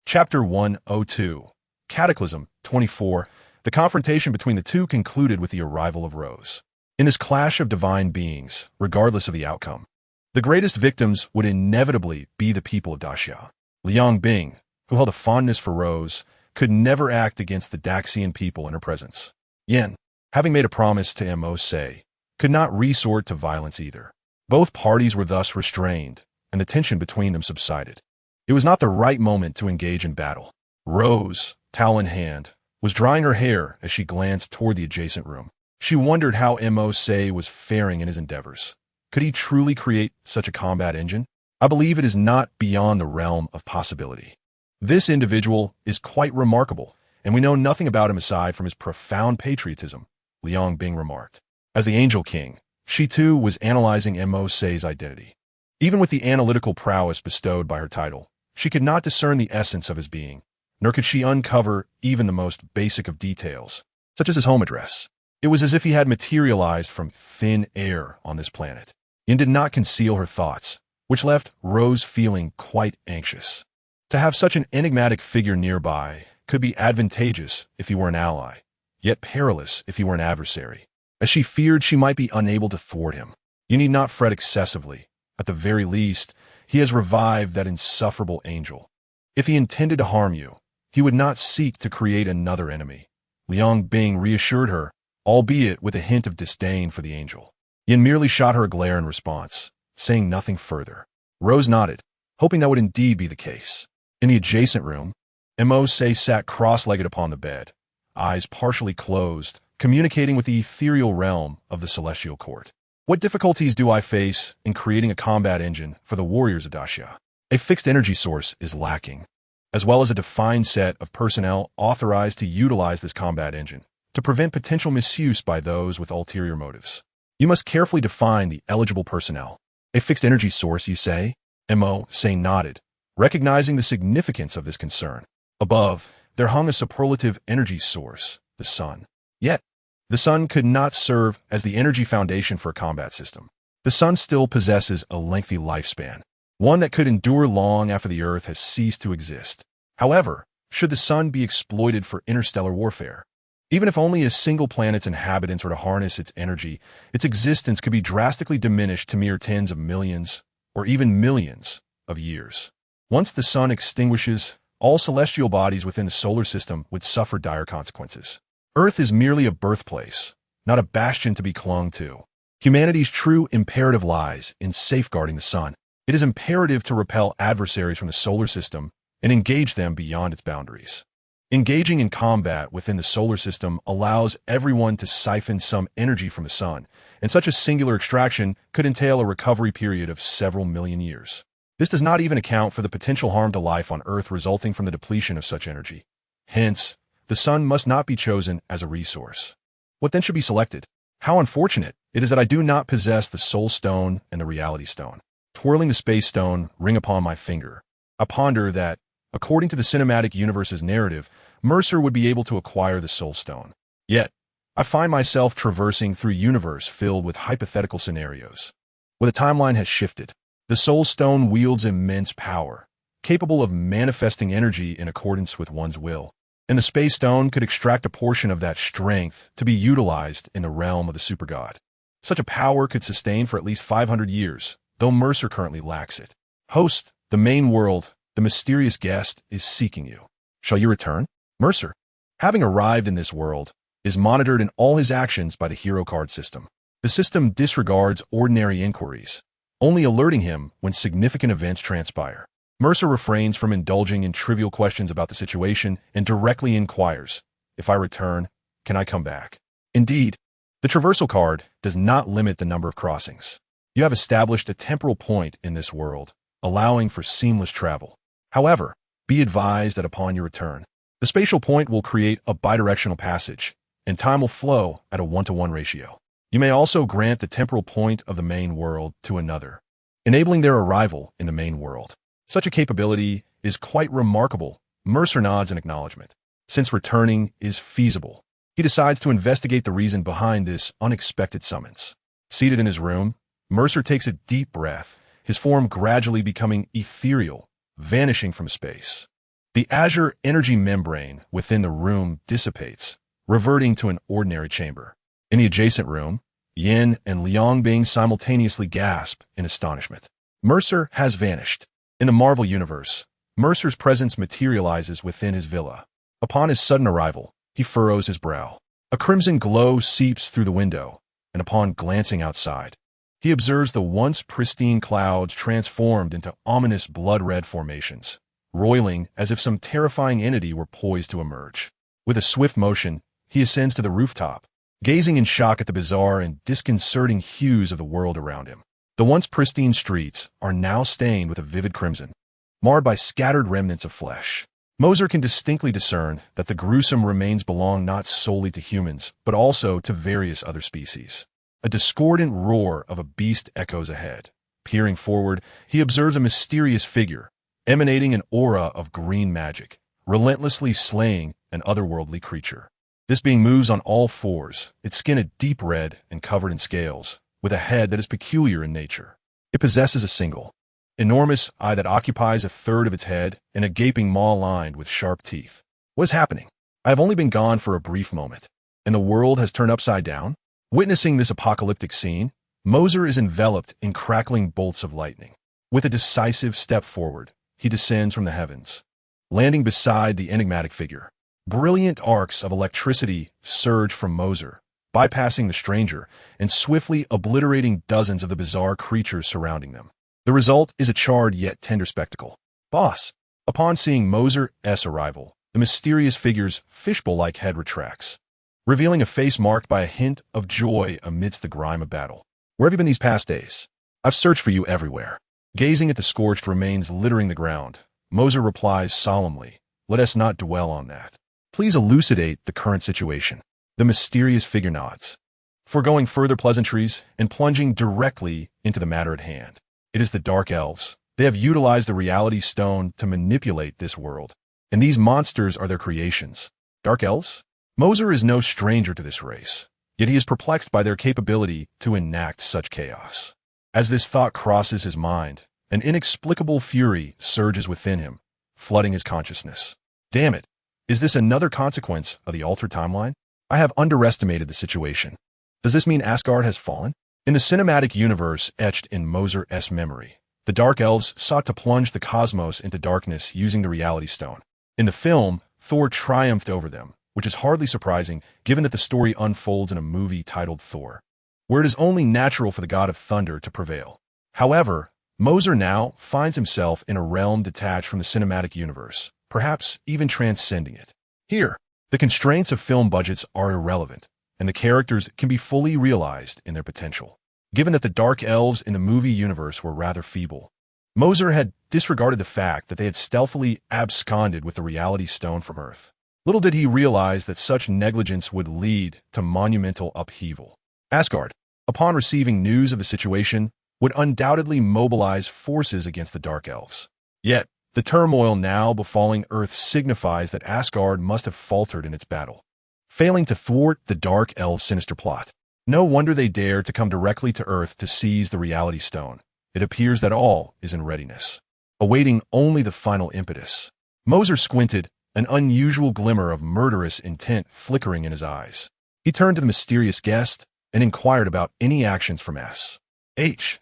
Chapter 102. Cataclysm 24. The confrontation between the two concluded with the arrival of Rose. In this clash of divine beings, regardless of the outcome, the greatest victims would inevitably be the people of Daxia. Liang Bing, who held a fondness for Rose, could never act against the Daxian people in her presence. Yin, having made a promise to Mercer, could not resort to violence either. Both parties were thus restrained, and the tension between them subsided. It was not the right moment to engage in battle. Rose, towel in hand, was drying her hair as she glanced toward the adjacent room. She wondered how Mercer was faring in his endeavors. Could he truly create such a combat engine? I believe it is not beyond the realm of possibility. This individual is quite remarkable, and we know nothing about him aside from his profound patriotism, Liang Bing remarked. As the Angel King, she too was analyzing Mercer's identity. Even with the analytical prowess bestowed by her title, she could not discern the essence of his being, nor could she uncover even the most basic of details, such as his home address. It was as if he had materialized from thin air on this planet. Yin did not conceal her thoughts, which left Rose feeling quite anxious. To have such an enigmatic figure nearby could be advantageous if he were an ally, yet perilous if he were an adversary, as she feared she might be unable to thwart him. You need not fret excessively. At the very least, he has revived that insufferable angel. If he intended to harm you, he would not seek to create another enemy. Liang Bing reassured her, albeit with a hint of disdain for the angel. Yin merely shot her a glare in response, saying nothing further. Rose nodded, hoping that would indeed be the case. In the adjacent room, Mercer sat cross-legged upon the bed, eyes partially closed, communicating with the ethereal realm of the celestial court. What difficulties do I face in creating a combat engine for the warriors of Daxia? A fixed energy source is lacking, as well as a defined set of personnel authorized to utilize this combat engine to prevent potential misuse by those with ulterior motives. You must carefully define the eligible personnel. A fixed energy source, you say? Mercer nodded, recognizing the significance of this concern. Above, there hung a superlative energy source, the sun. Yet, the sun could not serve as the energy foundation for a combat system. The sun still possesses a lengthy lifespan, one that could endure long after the Earth has ceased to exist. However, should the sun be exploited for interstellar warfare, even if only a single planet's inhabitants were to harness its energy, its existence could be drastically diminished to mere tens of millions, or even millions, of years. Once the sun extinguishes, all celestial bodies within the solar system would suffer dire consequences. Earth is merely a birthplace, not a bastion to be clung to. Humanity's true imperative lies in safeguarding the sun. It is imperative to repel adversaries from the solar system and engage them beyond its boundaries. Engaging in combat within the solar system allows everyone to siphon some energy from the sun, and such a singular extraction could entail a recovery period of several million years. This does not even account for the potential harm to life on Earth resulting from the depletion of such energy. Hence, the sun must not be chosen as a resource. What then should be selected? How unfortunate it is that I do not possess the Soul Stone and the Reality Stone. Twirling the Space Stone ring upon my finger, I ponder that, according to the cinematic universe's narrative, Mercer would be able to acquire the Soul Stone. Yet, I find myself traversing through a universe filled with hypothetical scenarios, where the timeline has shifted. The Soul Stone wields immense power, capable of manifesting energy in accordance with one's will, and the Space Stone could extract a portion of that strength to be utilized in the realm of the supergod. Such a power could sustain for at least 500 years, though Mercer currently lacks it. Host, the main world, the mysterious guest is seeking you. Shall you return? Mercer, having arrived in this world, is monitored in all his actions by the hero card system. The system disregards ordinary inquiries, only alerting him when significant events transpire. Mercer refrains from indulging in trivial questions about the situation and directly inquires, if I return, can I come back? Indeed, the traversal card does not limit the number of crossings. You have established a temporal point in this world, allowing for seamless travel. However, be advised that upon your return, the spatial point will create a bidirectional passage, and time will flow at a 1-to-1 ratio. You may also grant the temporal point of the main world to another, enabling their arrival in the main world. Such a capability is quite remarkable. Mercer nods in acknowledgement. Since returning is feasible, he decides to investigate the reason behind this unexpected summons. Seated in his room, Mercer takes a deep breath, his form gradually becoming ethereal, vanishing from space. The azure energy membrane within the room dissipates, reverting to an ordinary chamber. In the adjacent room, Yin and Liangbing simultaneously gasp in astonishment. Mercer has vanished. In the Marvel Universe, Mercer's presence materializes within his villa. Upon his sudden arrival, he furrows his brow. A crimson glow seeps through the window, and upon glancing outside, he observes the once pristine clouds transformed into ominous blood-red formations, roiling as if some terrifying entity were poised to emerge. With a swift motion, he ascends to the rooftop, gazing in shock at the bizarre and disconcerting hues of the world around him. The once pristine streets are now stained with a vivid crimson, marred by scattered remnants of flesh. Mercer can distinctly discern that the gruesome remains belong not solely to humans, but also to various other species. A discordant roar of a beast echoes ahead. Peering forward, he observes a mysterious figure, emanating an aura of green magic, relentlessly slaying an otherworldly creature. This being moves on all fours, its skin a deep red and covered in scales, with a head that is peculiar in nature. It possesses a single, enormous eye that occupies a third of its head and a gaping maw lined with sharp teeth. What is happening? I have only been gone for a brief moment, and the world has turned upside down? Witnessing this apocalyptic scene, Mercer is enveloped in crackling bolts of lightning. With a decisive step forward, he descends from the heavens, landing beside the enigmatic figure. Brilliant arcs of electricity surge from Mercer, bypassing the stranger and swiftly obliterating dozens of the bizarre creatures surrounding them. The result is a charred yet tender spectacle. Boss! Upon seeing Mercer's arrival, the mysterious figure's fishbowl-like head retracts, revealing a face marked by a hint of joy amidst the grime of battle. Where have you been these past days? I've searched for you everywhere. Gazing at the scorched remains littering the ground, Mercer replies solemnly, "Let us not dwell on that. Please elucidate the current situation." The mysterious figure nods, foregoing further pleasantries and plunging directly into the matter at hand. It is the Dark Elves. They have utilized the Reality Stone to manipulate this world, and these monsters are their creations. Dark Elves? Mercer is no stranger to this race, yet he is perplexed by their capability to enact such chaos. As this thought crosses his mind, an inexplicable fury surges within him, flooding his consciousness. Damn it! Is this another consequence of the altered timeline? I have underestimated the situation. Does this mean Asgard has fallen? In the cinematic universe etched in Mercer's memory, the Dark Elves sought to plunge the cosmos into darkness using the Reality Stone. In the film, Thor triumphed over them, which is hardly surprising given that the story unfolds in a movie titled Thor, where it is only natural for the god of thunder to prevail. However, Mercer now finds himself in a realm detached from the cinematic universe, perhaps even transcending it. Here, the constraints of film budgets are irrelevant, and the characters can be fully realized in their potential. Given that the Dark Elves in the movie universe were rather feeble, Mercer had disregarded the fact that they had stealthily absconded with the Reality Stone from Earth. Little did he realize that such negligence would lead to monumental upheaval. Asgard, upon receiving news of the situation, would undoubtedly mobilize forces against the Dark Elves. Yet, the turmoil now befalling Earth signifies that Asgard must have faltered in its battle, failing to thwart the Dark Elves' sinister plot. No wonder they dare to come directly to Earth to seize the Reality Stone. It appears that all is in readiness, awaiting only the final impetus. Mercer squinted, an unusual glimmer of murderous intent flickering in his eyes. He turned to the mysterious guest and inquired about any actions from S.H.I.E.L.D.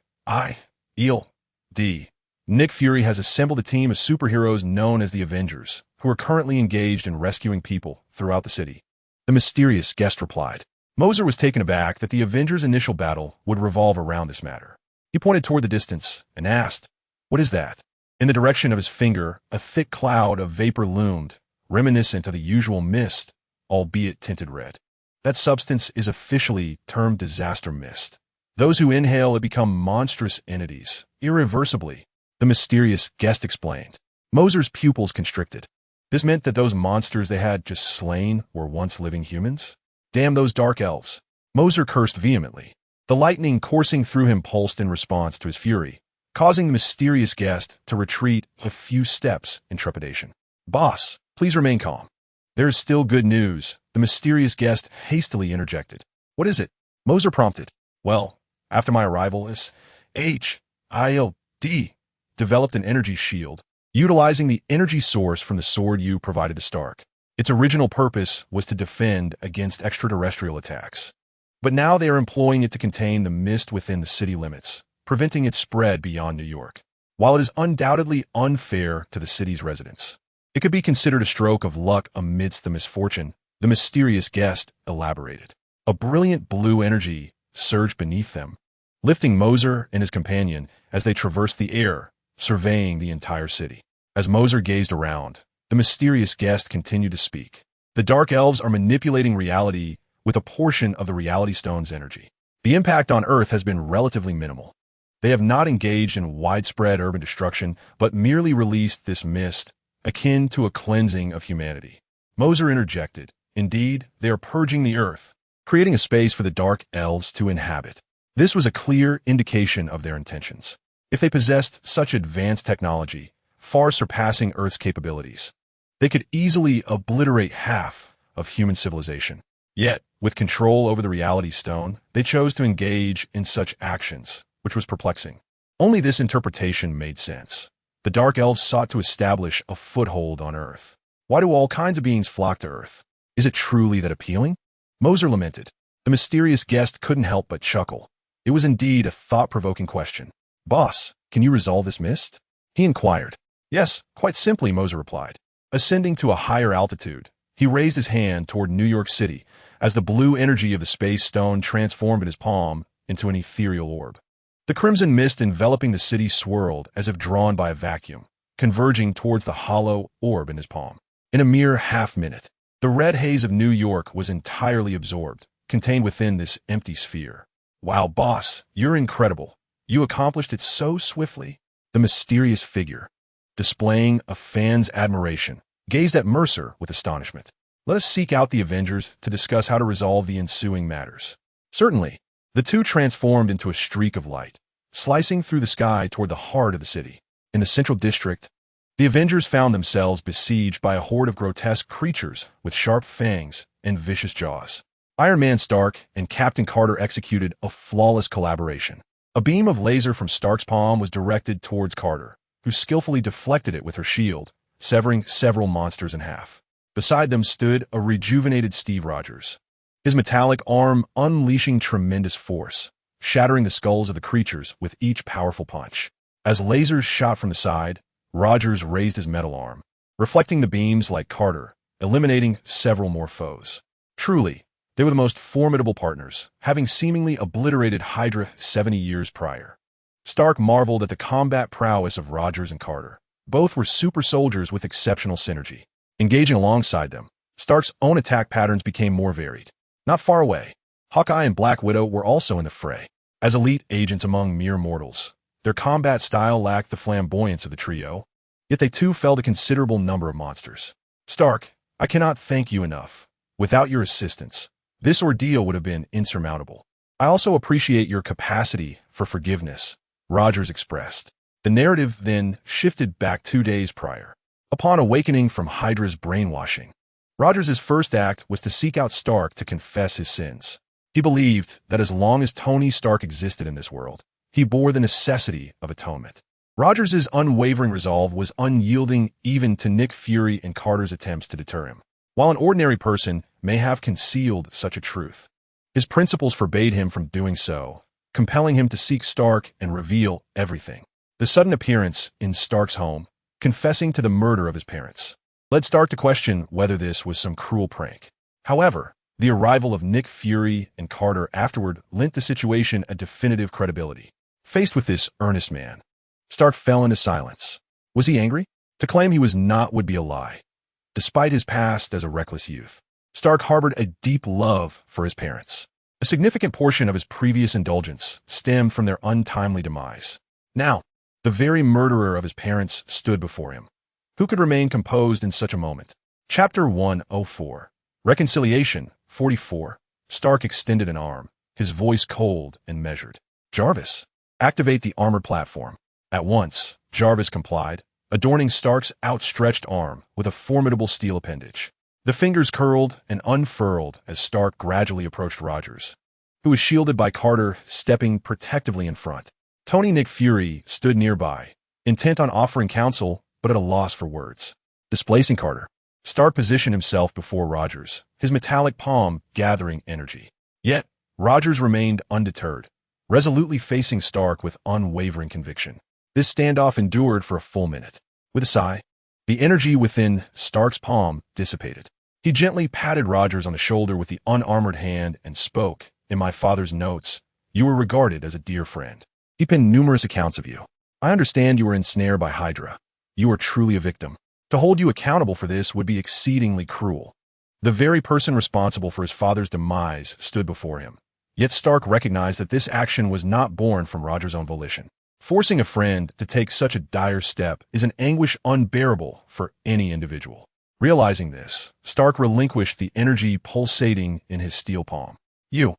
Nick Fury has assembled a team of superheroes known as the Avengers, who are currently engaged in rescuing people throughout the city. The mysterious guest replied. Mercer was taken aback that the Avengers' initial battle would revolve around this matter. He pointed toward the distance and asked, "What is that?" In the direction of his finger, a thick cloud of vapor loomed, reminiscent of the usual mist, albeit tinted red. That substance is officially termed disaster mist. Those who inhale it become monstrous entities, irreversibly, the mysterious guest explained. Mercer's pupils constricted. This meant that those monsters they had just slain were once living humans? Damn those Dark Elves. Mercer cursed vehemently. The lightning coursing through him pulsed in response to his fury, causing the mysterious guest to retreat a few steps in trepidation. "Boss, please remain calm. There is still good news," the mysterious guest hastily interjected. "What is it?" Mercer prompted. "Well, after my arrival, SHIELD developed an energy shield, utilizing the energy source from the sword you provided to Stark. Its original purpose was to defend against extraterrestrial attacks. But now they are employing it to contain the mist within the city limits, preventing its spread beyond New York. While it is undoubtedly unfair to the city's residents, it could be considered a stroke of luck amidst the misfortune," the mysterious guest elaborated. A brilliant blue energy surged beneath them, lifting Mercer and his companion as they traversed the air, surveying the entire city. As Mercer gazed around, the mysterious guest continued to speak. "The Dark Elves are manipulating reality with a portion of the Reality Stone's energy. The impact on Earth has been relatively minimal. They have not engaged in widespread urban destruction, but merely released this mist, akin to a cleansing of humanity." Mercer interjected. "Indeed, they are purging the Earth, creating a space for the Dark Elves to inhabit." This was a clear indication of their intentions. If they possessed such advanced technology, far surpassing Earth's capabilities, they could easily obliterate half of human civilization. Yet, with control over the Reality Stone, they chose to engage in such actions, which was perplexing. Only this interpretation made sense. The Dark Elves sought to establish a foothold on Earth. Why do all kinds of beings flock to Earth? Is it truly that appealing? Mercer lamented. The mysterious guest couldn't help but chuckle. It was indeed a thought-provoking question. "Boss, can you resolve this mist?" he inquired. "Yes, quite simply," Mercer replied. Ascending to a higher altitude, he raised his hand toward New York City as the blue energy of the space stone transformed in his palm into an ethereal orb. The crimson mist enveloping the city swirled as if drawn by a vacuum, converging towards the hollow orb in his palm. In a mere half-minute, the red haze of New York was entirely absorbed, contained within this empty sphere. "Wow, boss, you're incredible. You accomplished it so swiftly." The mysterious figure, displaying a fan's admiration, gazed at Mercer with astonishment. "Let us seek out the Avengers to discuss how to resolve the ensuing matters." Certainly, the two transformed into a streak of light, slicing through the sky toward the heart of the city. In the central district, the Avengers found themselves besieged by a horde of grotesque creatures with sharp fangs and vicious jaws. Iron Man Stark and Captain Carter executed a flawless collaboration. A beam of laser from Stark's palm was directed towards Carter, who skillfully deflected it with her shield, severing several monsters in half. Beside them stood a rejuvenated Steve Rogers, his metallic arm unleashing tremendous force, shattering the skulls of the creatures with each powerful punch. As lasers shot from the side, Rogers raised his metal arm, reflecting the beams like Carter, eliminating several more foes. Truly, they were the most formidable partners, having seemingly obliterated Hydra 70 years prior. Stark marveled at the combat prowess of Rogers and Carter. Both were super soldiers with exceptional synergy. Engaging alongside them, Stark's own attack patterns became more varied. Not far away, Hawkeye and Black Widow were also in the fray. As elite agents among mere mortals, their combat style lacked the flamboyance of the trio, yet they too felled a considerable number of monsters. "Stark, I cannot thank you enough. Without your assistance, this ordeal would have been insurmountable. I also appreciate your capacity for forgiveness," Rogers expressed. The narrative then shifted back 2 days prior. Upon awakening from Hydra's brainwashing, Rogers' first act was to seek out Stark to confess his sins. He believed that as long as Tony Stark existed in this world, he bore the necessity of atonement. Rogers' unwavering resolve was unyielding even to Nick Fury and Carter's attempts to deter him. While an ordinary person may have concealed such a truth, his principles forbade him from doing so, compelling him to seek Stark and reveal everything. The sudden appearance in Stark's home, confessing to the murder of his parents, led Stark to question whether this was some cruel prank. However, the arrival of Nick Fury and Carter afterward lent the situation a definitive credibility. Faced with this earnest man, Stark fell into silence. Was he angry? To claim he was not would be a lie. Despite his past as a reckless youth, Stark harbored a deep love for his parents. A significant portion of his previous indulgence stemmed from their untimely demise. Now, the very murderer of his parents stood before him. Who could remain composed in such a moment? Chapter 104. Reconciliation 44. Stark extended an arm, his voice cold and measured. Jarvis, activate the armored platform. At once, Jarvis complied, adorning Stark's outstretched arm with a formidable steel appendage. The fingers curled and unfurled as Stark gradually approached Rogers, who was shielded by Carter stepping protectively in front. Tony Nick Fury stood nearby, intent on offering counsel but at a loss for words. Displacing Carter, Stark positioned himself before Rogers, his metallic palm gathering energy. Yet, Rogers remained undeterred, resolutely facing Stark with unwavering conviction. This standoff endured for a full minute. With a sigh, the energy within Stark's palm dissipated. He gently patted Rogers on the shoulder with the unarmored hand and spoke, "In my father's notes, you were regarded as a dear friend. He penned numerous accounts of you. I understand you were ensnared by Hydra. You are truly a victim. To hold you accountable for this would be exceedingly cruel." The very person responsible for his father's demise stood before him. Yet Stark recognized that this action was not born from Rogers' own volition. Forcing a friend to take such a dire step is an anguish unbearable for any individual. Realizing this, Stark relinquished the energy pulsating in his steel palm. You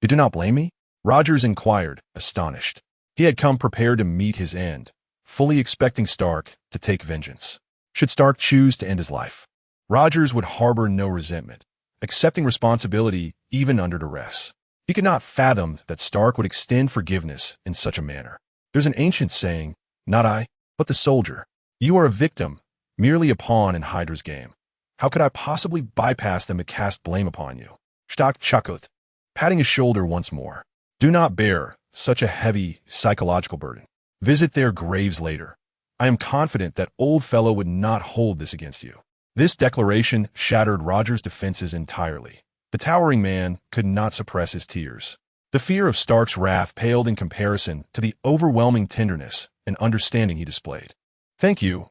do not blame me?" Rogers inquired, astonished. He had come prepared to meet his end, fully expecting Stark to take vengeance. Should Stark choose to end his life, Rogers would harbor no resentment, accepting responsibility even under duress. He could not fathom that Stark would extend forgiveness in such a manner. There's an ancient saying, "Not I, but the soldier." You are a victim, merely a pawn in Hydra's game. How could I possibly bypass them to cast blame upon you? Stark chuckled, patting his shoulder once more. Do not bear such a heavy psychological burden. Visit their graves later. I am confident that old fellow would not hold this against you. This declaration shattered Rogers' defenses entirely. The towering man could not suppress his tears. The fear of Stark's wrath paled in comparison to the overwhelming tenderness and understanding he displayed. Thank you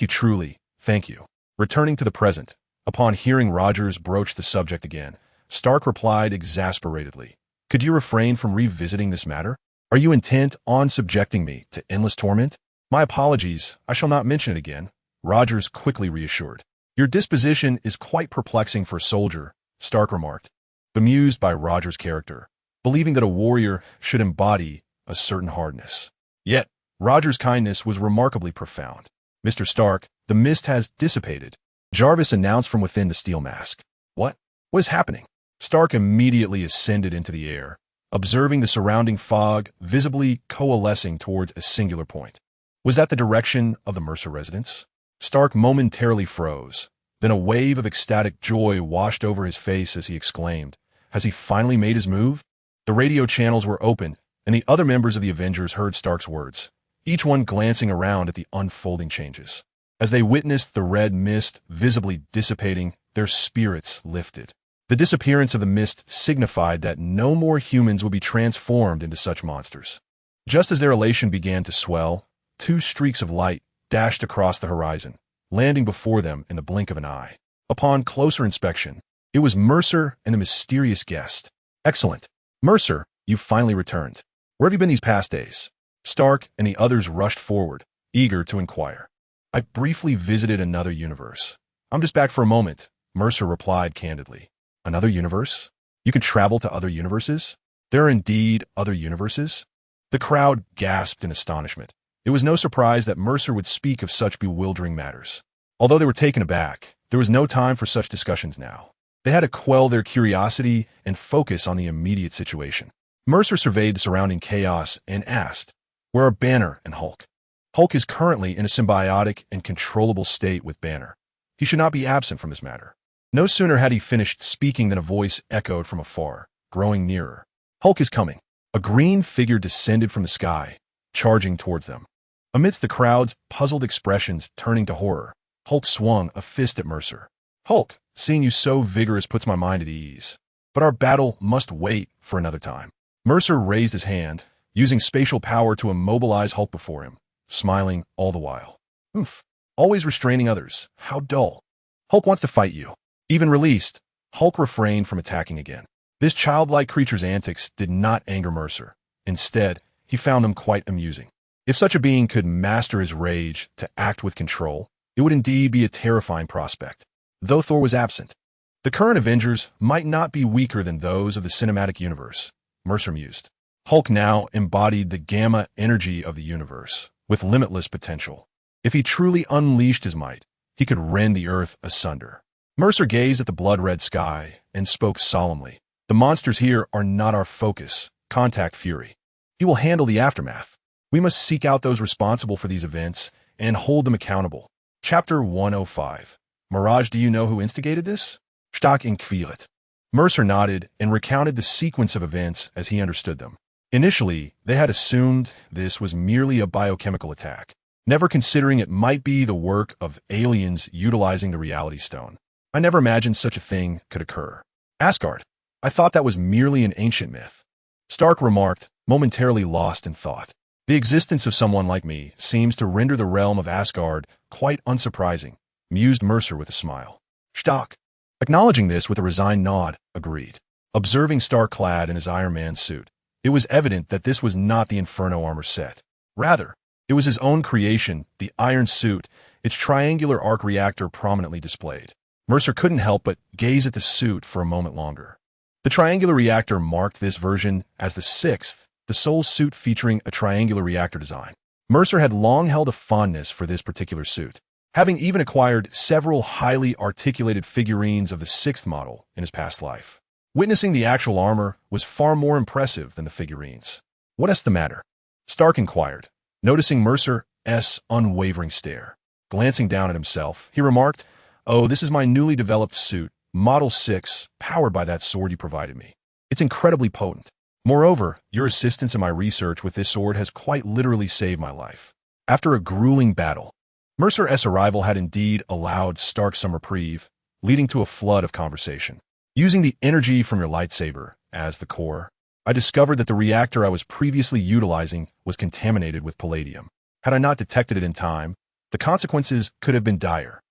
truly, thank you. Returning to the present, upon hearing Rogers broach the subject again, Stark replied exasperatedly, "Could you refrain from revisiting this matter? Are you intent on subjecting me to endless torment?" "My apologies, I shall not mention it again," Rogers quickly reassured. "Your disposition is quite perplexing for a soldier," Stark remarked, bemused by Rogers' character, believing that a warrior should embody a certain hardness. Yet, Rogers' kindness was remarkably profound. "Mr. Stark, the mist has dissipated," Jarvis announced from within the steel mask. What is happening?" Stark immediately ascended into the air, observing the surrounding fog visibly coalescing towards a singular point. Was that the direction of the Mercer residence? Stark momentarily froze. Then a wave of ecstatic joy washed over his face as he exclaimed, "Has he finally made his move?" The radio channels were open, and the other members of the Avengers heard Stark's words, each one glancing around at the unfolding changes. As they witnessed the red mist visibly dissipating, their spirits lifted. The disappearance of the mist signified that no more humans would be transformed into such monsters. Just as their elation began to swell, two streaks of light dashed across the horizon, landing before them in the blink of an eye. Upon closer inspection, it was Mercer and the mysterious guest. "Excellent. Mercer, you've finally returned. Where have you been these past days?" Stark and the others rushed forward, eager to inquire. "I briefly visited another universe. I'm just back for a moment," Mercer replied candidly. "Another universe? You can travel to other universes? There are indeed other universes?" The crowd gasped in astonishment. It was no surprise that Mercer would speak of such bewildering matters. Although they were taken aback, there was no time for such discussions now. They had to quell their curiosity and focus on the immediate situation. Mercer surveyed the surrounding chaos and asked, "Where are Banner and Hulk?" "Hulk is currently in a symbiotic and controllable state with Banner. He should not be absent from this matter." No sooner had he finished speaking than a voice echoed from afar, growing nearer. "Hulk is coming." A green figure descended from the sky, charging towards them. Amidst the crowd's puzzled expressions turning to horror, Hulk swung a fist at Mercer. "Hulk, seeing you so vigorous puts my mind at ease. But our battle must wait for another time." Mercer raised his hand, using spatial power to immobilize Hulk before him, smiling all the while. Always restraining others. How dull. Hulk wants to fight you." Even released, Hulk refrained from attacking again. This childlike creature's antics did not anger Mercer. Instead, he found them quite amusing. If such a being could master his rage to act with control, it would indeed be a terrifying prospect. Though Thor was absent, The current Avengers might not be weaker than those of the cinematic universe, Mercer mused. Hulk now embodied the gamma energy of the universe, with limitless potential. If he truly unleashed his might, he could rend the earth asunder. Mercer gazed at the blood-red sky and spoke solemnly. The monsters here are not our focus. Contact Fury. He will handle the aftermath. We must seek out those responsible for these events and hold them accountable. Chapter 105. Mirage, do you know who instigated this? Stark inquired. Mercer nodded and recounted the sequence of events as he understood them. Initially, they had assumed this was merely a biochemical attack, never considering it might be the work of aliens utilizing the Reality Stone. I never imagined such a thing could occur. Asgard. I thought that was merely an ancient myth. Stark remarked, momentarily lost in thought. The existence of someone like me seems to render the realm of Asgard quite unsurprising, mused Mercer with a smile. Stark, acknowledging this with a resigned nod, agreed. Observing Stark clad in his Iron Man suit, it was evident that this was not the Inferno armor set. Rather, it was his own creation, the iron suit, its triangular arc reactor prominently displayed. Mercer couldn't help but gaze at the suit for a moment longer. The triangular reactor marked this version as the sixth, the sole suit featuring a triangular reactor design. Mercer had long held a fondness for this particular suit, having even acquired several highly articulated figurines of the sixth model in his past life. Witnessing the actual armor was far more impressive than the figurines. What's the matter? Stark inquired, noticing Mercer's unwavering stare. Glancing down at himself, he remarked, "Oh, this is my newly developed suit, Model 6, powered by that sword you provided me. It's incredibly potent. Moreover, your assistance in my research with this sword has quite literally saved my life." After a grueling battle, Mercer's arrival had indeed allowed Stark some reprieve, leading to a flood of conversation. Using the energy from your lightsaber as the core, I discovered that the reactor I was previously utilizing was contaminated with palladium. Had I not detected it in time, the consequences could have been dire.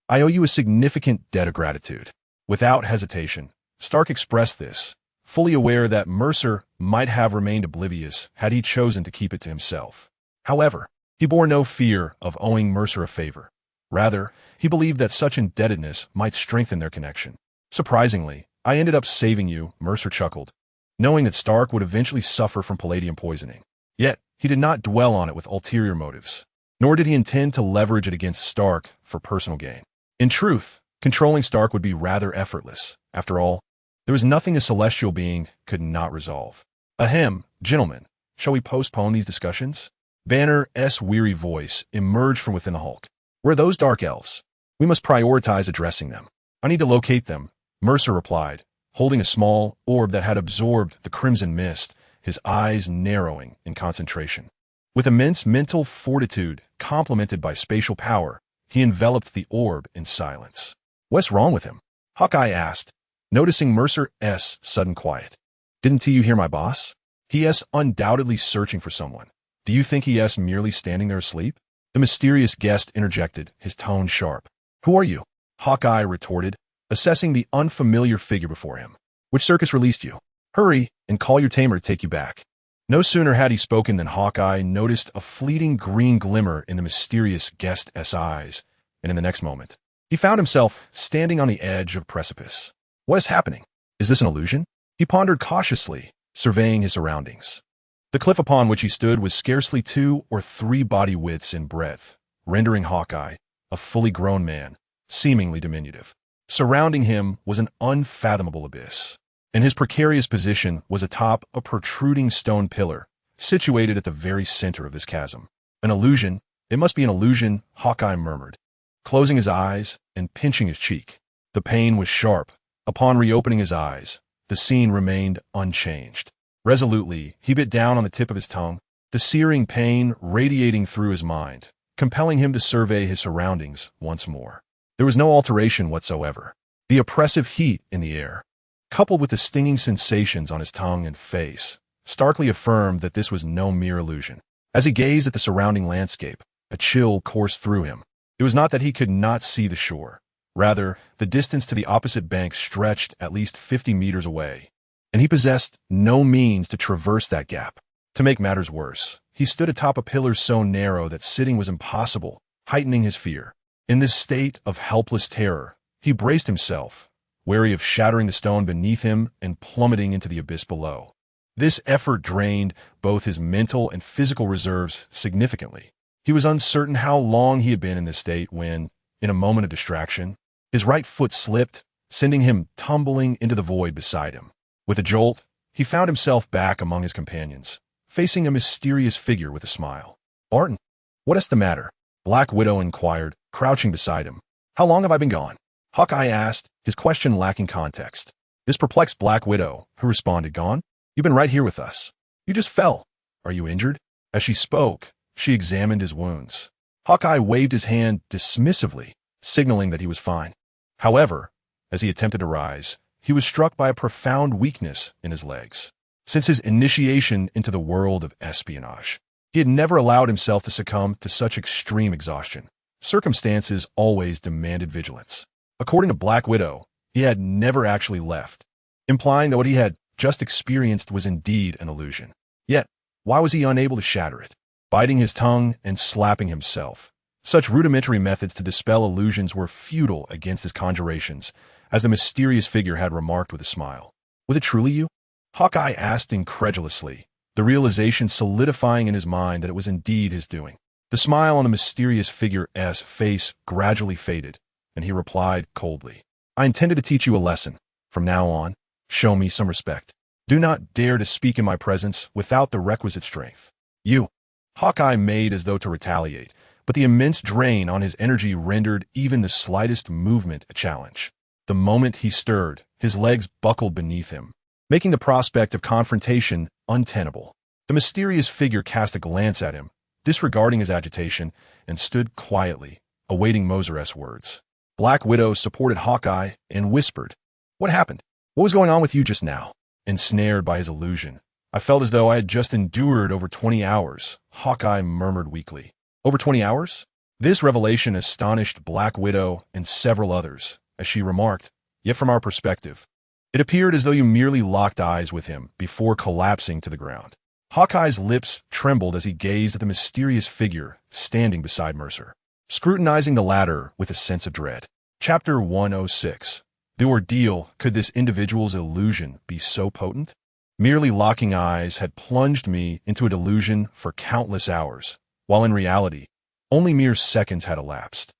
I owe you a significant debt of gratitude. Without hesitation, Stark expressed this, fully aware that Mercer might have remained oblivious had he chosen to keep it to himself. However, he bore no fear of owing Mercer a favor. Rather, he believed that such indebtedness might strengthen their connection. Surprisingly, I ended up saving you, Mercer chuckled, knowing that Stark would eventually suffer from palladium poisoning. Yet, he did not dwell on it with ulterior motives, nor did he intend to leverage it against Stark for personal gain. In truth, controlling Stark would be rather effortless. After all, there was nothing a celestial being could not resolve. Ahem, gentlemen, shall we postpone these discussions? Banner's weary voice emerged from within the Hulk. Where are those dark elves? We must prioritize addressing them. I need to locate them, Mercer replied, holding a small orb that had absorbed the crimson mist, his eyes narrowing in concentration. With immense mental fortitude, complemented by spatial power, he enveloped the orb in silence. What's wrong with him? Hawkeye asked, noticing Mercer's sudden quiet. Didn't you hear my boss? He's undoubtedly searching for someone. Do you think he's merely standing there asleep? The mysterious guest interjected, his tone sharp. Who are you? Hawkeye retorted, assessing the unfamiliar figure before him. Which circus released you? Hurry and call your tamer to take you back. No sooner had he spoken than Hawkeye noticed a fleeting green glimmer in the mysterious guest's eyes, and in the next moment, he found himself standing on the edge of a precipice. What is happening? Is this an illusion? He pondered cautiously, surveying his surroundings. The cliff upon which he stood was scarcely 2 or 3 body widths in breadth, rendering Hawkeye, a fully grown man, seemingly diminutive. Surrounding him was an unfathomable abyss, and his precarious position was atop a protruding stone pillar, situated at the very center of this chasm. An illusion? It must be an illusion, Hawkeye murmured, closing his eyes and pinching his cheek. The pain was sharp. Upon reopening his eyes, the scene remained unchanged. Resolutely, he bit down on the tip of his tongue, the searing pain radiating through his mind, compelling him to survey his surroundings once more. There was no alteration whatsoever. The oppressive heat in the air, coupled with the stinging sensations on his tongue and face, starkly affirmed that this was no mere illusion. As he gazed at the surrounding landscape, a chill coursed through him. It was not that he could not see the shore. Rather, the distance to the opposite bank stretched at least 50 meters away, and he possessed no means to traverse that gap. To make matters worse, he stood atop a pillar so narrow that sitting was impossible, heightening his fear. In this state of helpless terror, he braced himself, wary of shattering the stone beneath him and plummeting into the abyss below. This effort drained both his mental and physical reserves significantly. He was uncertain how long he had been in this state when, in a moment of distraction, his right foot slipped, sending him tumbling into the void beside him. With a jolt, he found himself back among his companions, facing a mysterious figure with a smile. "Barton, what is the matter?" Black Widow inquired, crouching beside him. "How long have I been gone?" Hawkeye asked, his question lacking context. This perplexed Black Widow, who responded, "Gone? You've been right here with us. You just fell. Are you injured?" As she spoke, she examined his wounds. Hawkeye waved his hand dismissively, signaling that he was fine. However, as he attempted to rise, he was struck by a profound weakness in his legs. Since his initiation into the world of espionage, he had never allowed himself to succumb to such extreme exhaustion. Circumstances always demanded vigilance. According to Black Widow, he had never actually left, implying that what he had just experienced was indeed an illusion. Yet, why was he unable to shatter it? Biting his tongue and slapping himself. Such rudimentary methods to dispel illusions were futile against his conjurations, as the mysterious figure had remarked with a smile. "Was it truly you?" Hawkeye asked incredulously, the realization solidifying in his mind that it was indeed his doing. The smile on the mysterious figure's face gradually faded, and he replied coldly, "I intended to teach you a lesson. From now on, show me some respect. Do not dare to speak in my presence without the requisite strength." "You." Hawkeye made as though to retaliate, but the immense drain on his energy rendered even the slightest movement a challenge. The moment he stirred, his legs buckled beneath him, making the prospect of confrontation untenable. The mysterious figure cast a glance at him, disregarding his agitation, and stood quietly, awaiting Mercer's words. Black Widow supported Hawkeye and whispered, "What happened? What was going on with you just now?" Ensnared by his illusion, "I felt as though I had just endured over 20 hours, Hawkeye murmured weakly. "Over 20 hours? This revelation astonished Black Widow and several others, as she remarked, "Yet from our perspective, it appeared as though you merely locked eyes with him before collapsing to the ground." Hawkeye's lips trembled as he gazed at the mysterious figure standing beside Mercer, scrutinizing the latter with a sense of dread. Chapter 106. The ordeal. Could this individual's illusion be so potent? Merely locking eyes had plunged me into a delusion for countless hours, while in reality, only mere seconds had elapsed.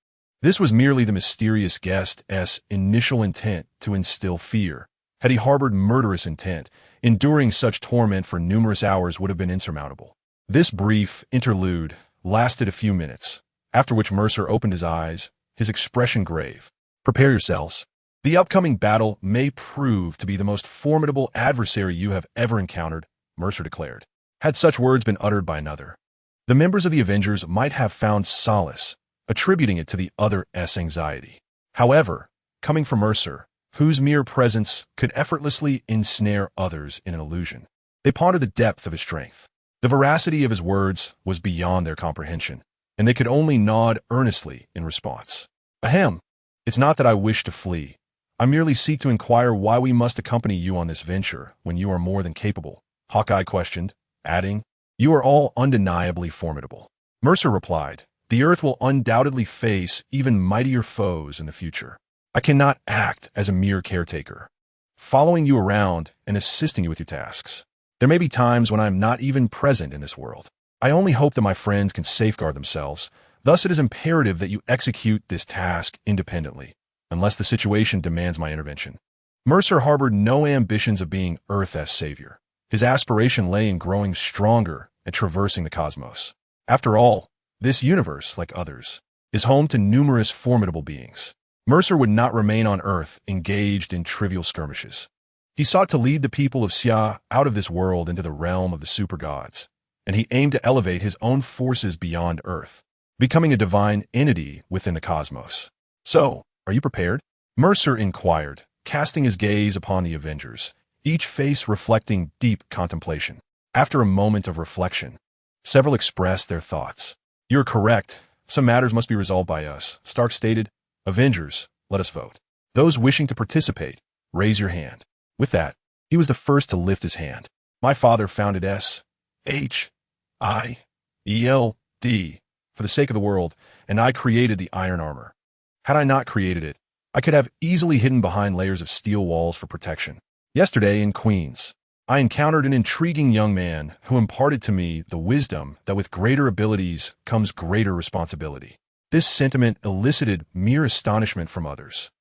This was merely the mysterious guest's initial intent to instill fear. Had he harbored murderous intent, enduring such torment for numerous hours would have been insurmountable. This brief interlude lasted a few minutes, after which Mercer opened his eyes, his expression grave. "Prepare yourselves. The upcoming battle may prove to be the most formidable adversary you have ever encountered," Mercer declared. Had such words been uttered by another, the members of the Avengers might have found solace, attributing it to the other's anxiety. However, coming from Mercer, whose mere presence could effortlessly ensnare others in an illusion, they pondered the depth of his strength. The veracity of his words was beyond their comprehension, and they could only nod earnestly in response. "Ahem, it's not that I wish to flee. I merely seek to inquire why we must accompany you on this venture when you are more than capable," Hawkeye questioned, adding, "You are all undeniably formidable." Mercer replied, "The Earth will undoubtedly face even mightier foes in the future. I cannot act as a mere caretaker, following you around and assisting you with your tasks. There may be times when I am not even present in this world. I only hope that my friends can safeguard themselves. Thus it is imperative that you execute this task independently, unless the situation demands my intervention." Mercer harbored no ambitions of being Earth's savior. His aspiration lay in growing stronger and traversing the cosmos. After all, this universe, like others, is home to numerous formidable beings. Mercer would not remain on Earth engaged in trivial skirmishes. He sought to lead the people of Xia out of this world into the realm of the super gods, and he aimed to elevate his own forces beyond Earth, becoming a divine entity within the cosmos. "So, are you prepared?" Mercer inquired, casting his gaze upon the Avengers, each face reflecting deep contemplation. After a moment of reflection, several expressed their thoughts. "You're correct. Some matters must be resolved by us," Stark stated. "Avengers, let us vote. Those wishing to participate, raise your hand." With that, he was the first to lift his hand. "My father founded S.H.I.E.L.D. for the sake of the world, and I created the iron armor. Had I not created it, I could have easily hidden behind layers of steel walls for protection. Yesterday in Queens, I encountered an intriguing young man who imparted to me the wisdom that with greater abilities comes greater responsibility. This sentiment elicited mere astonishment from others,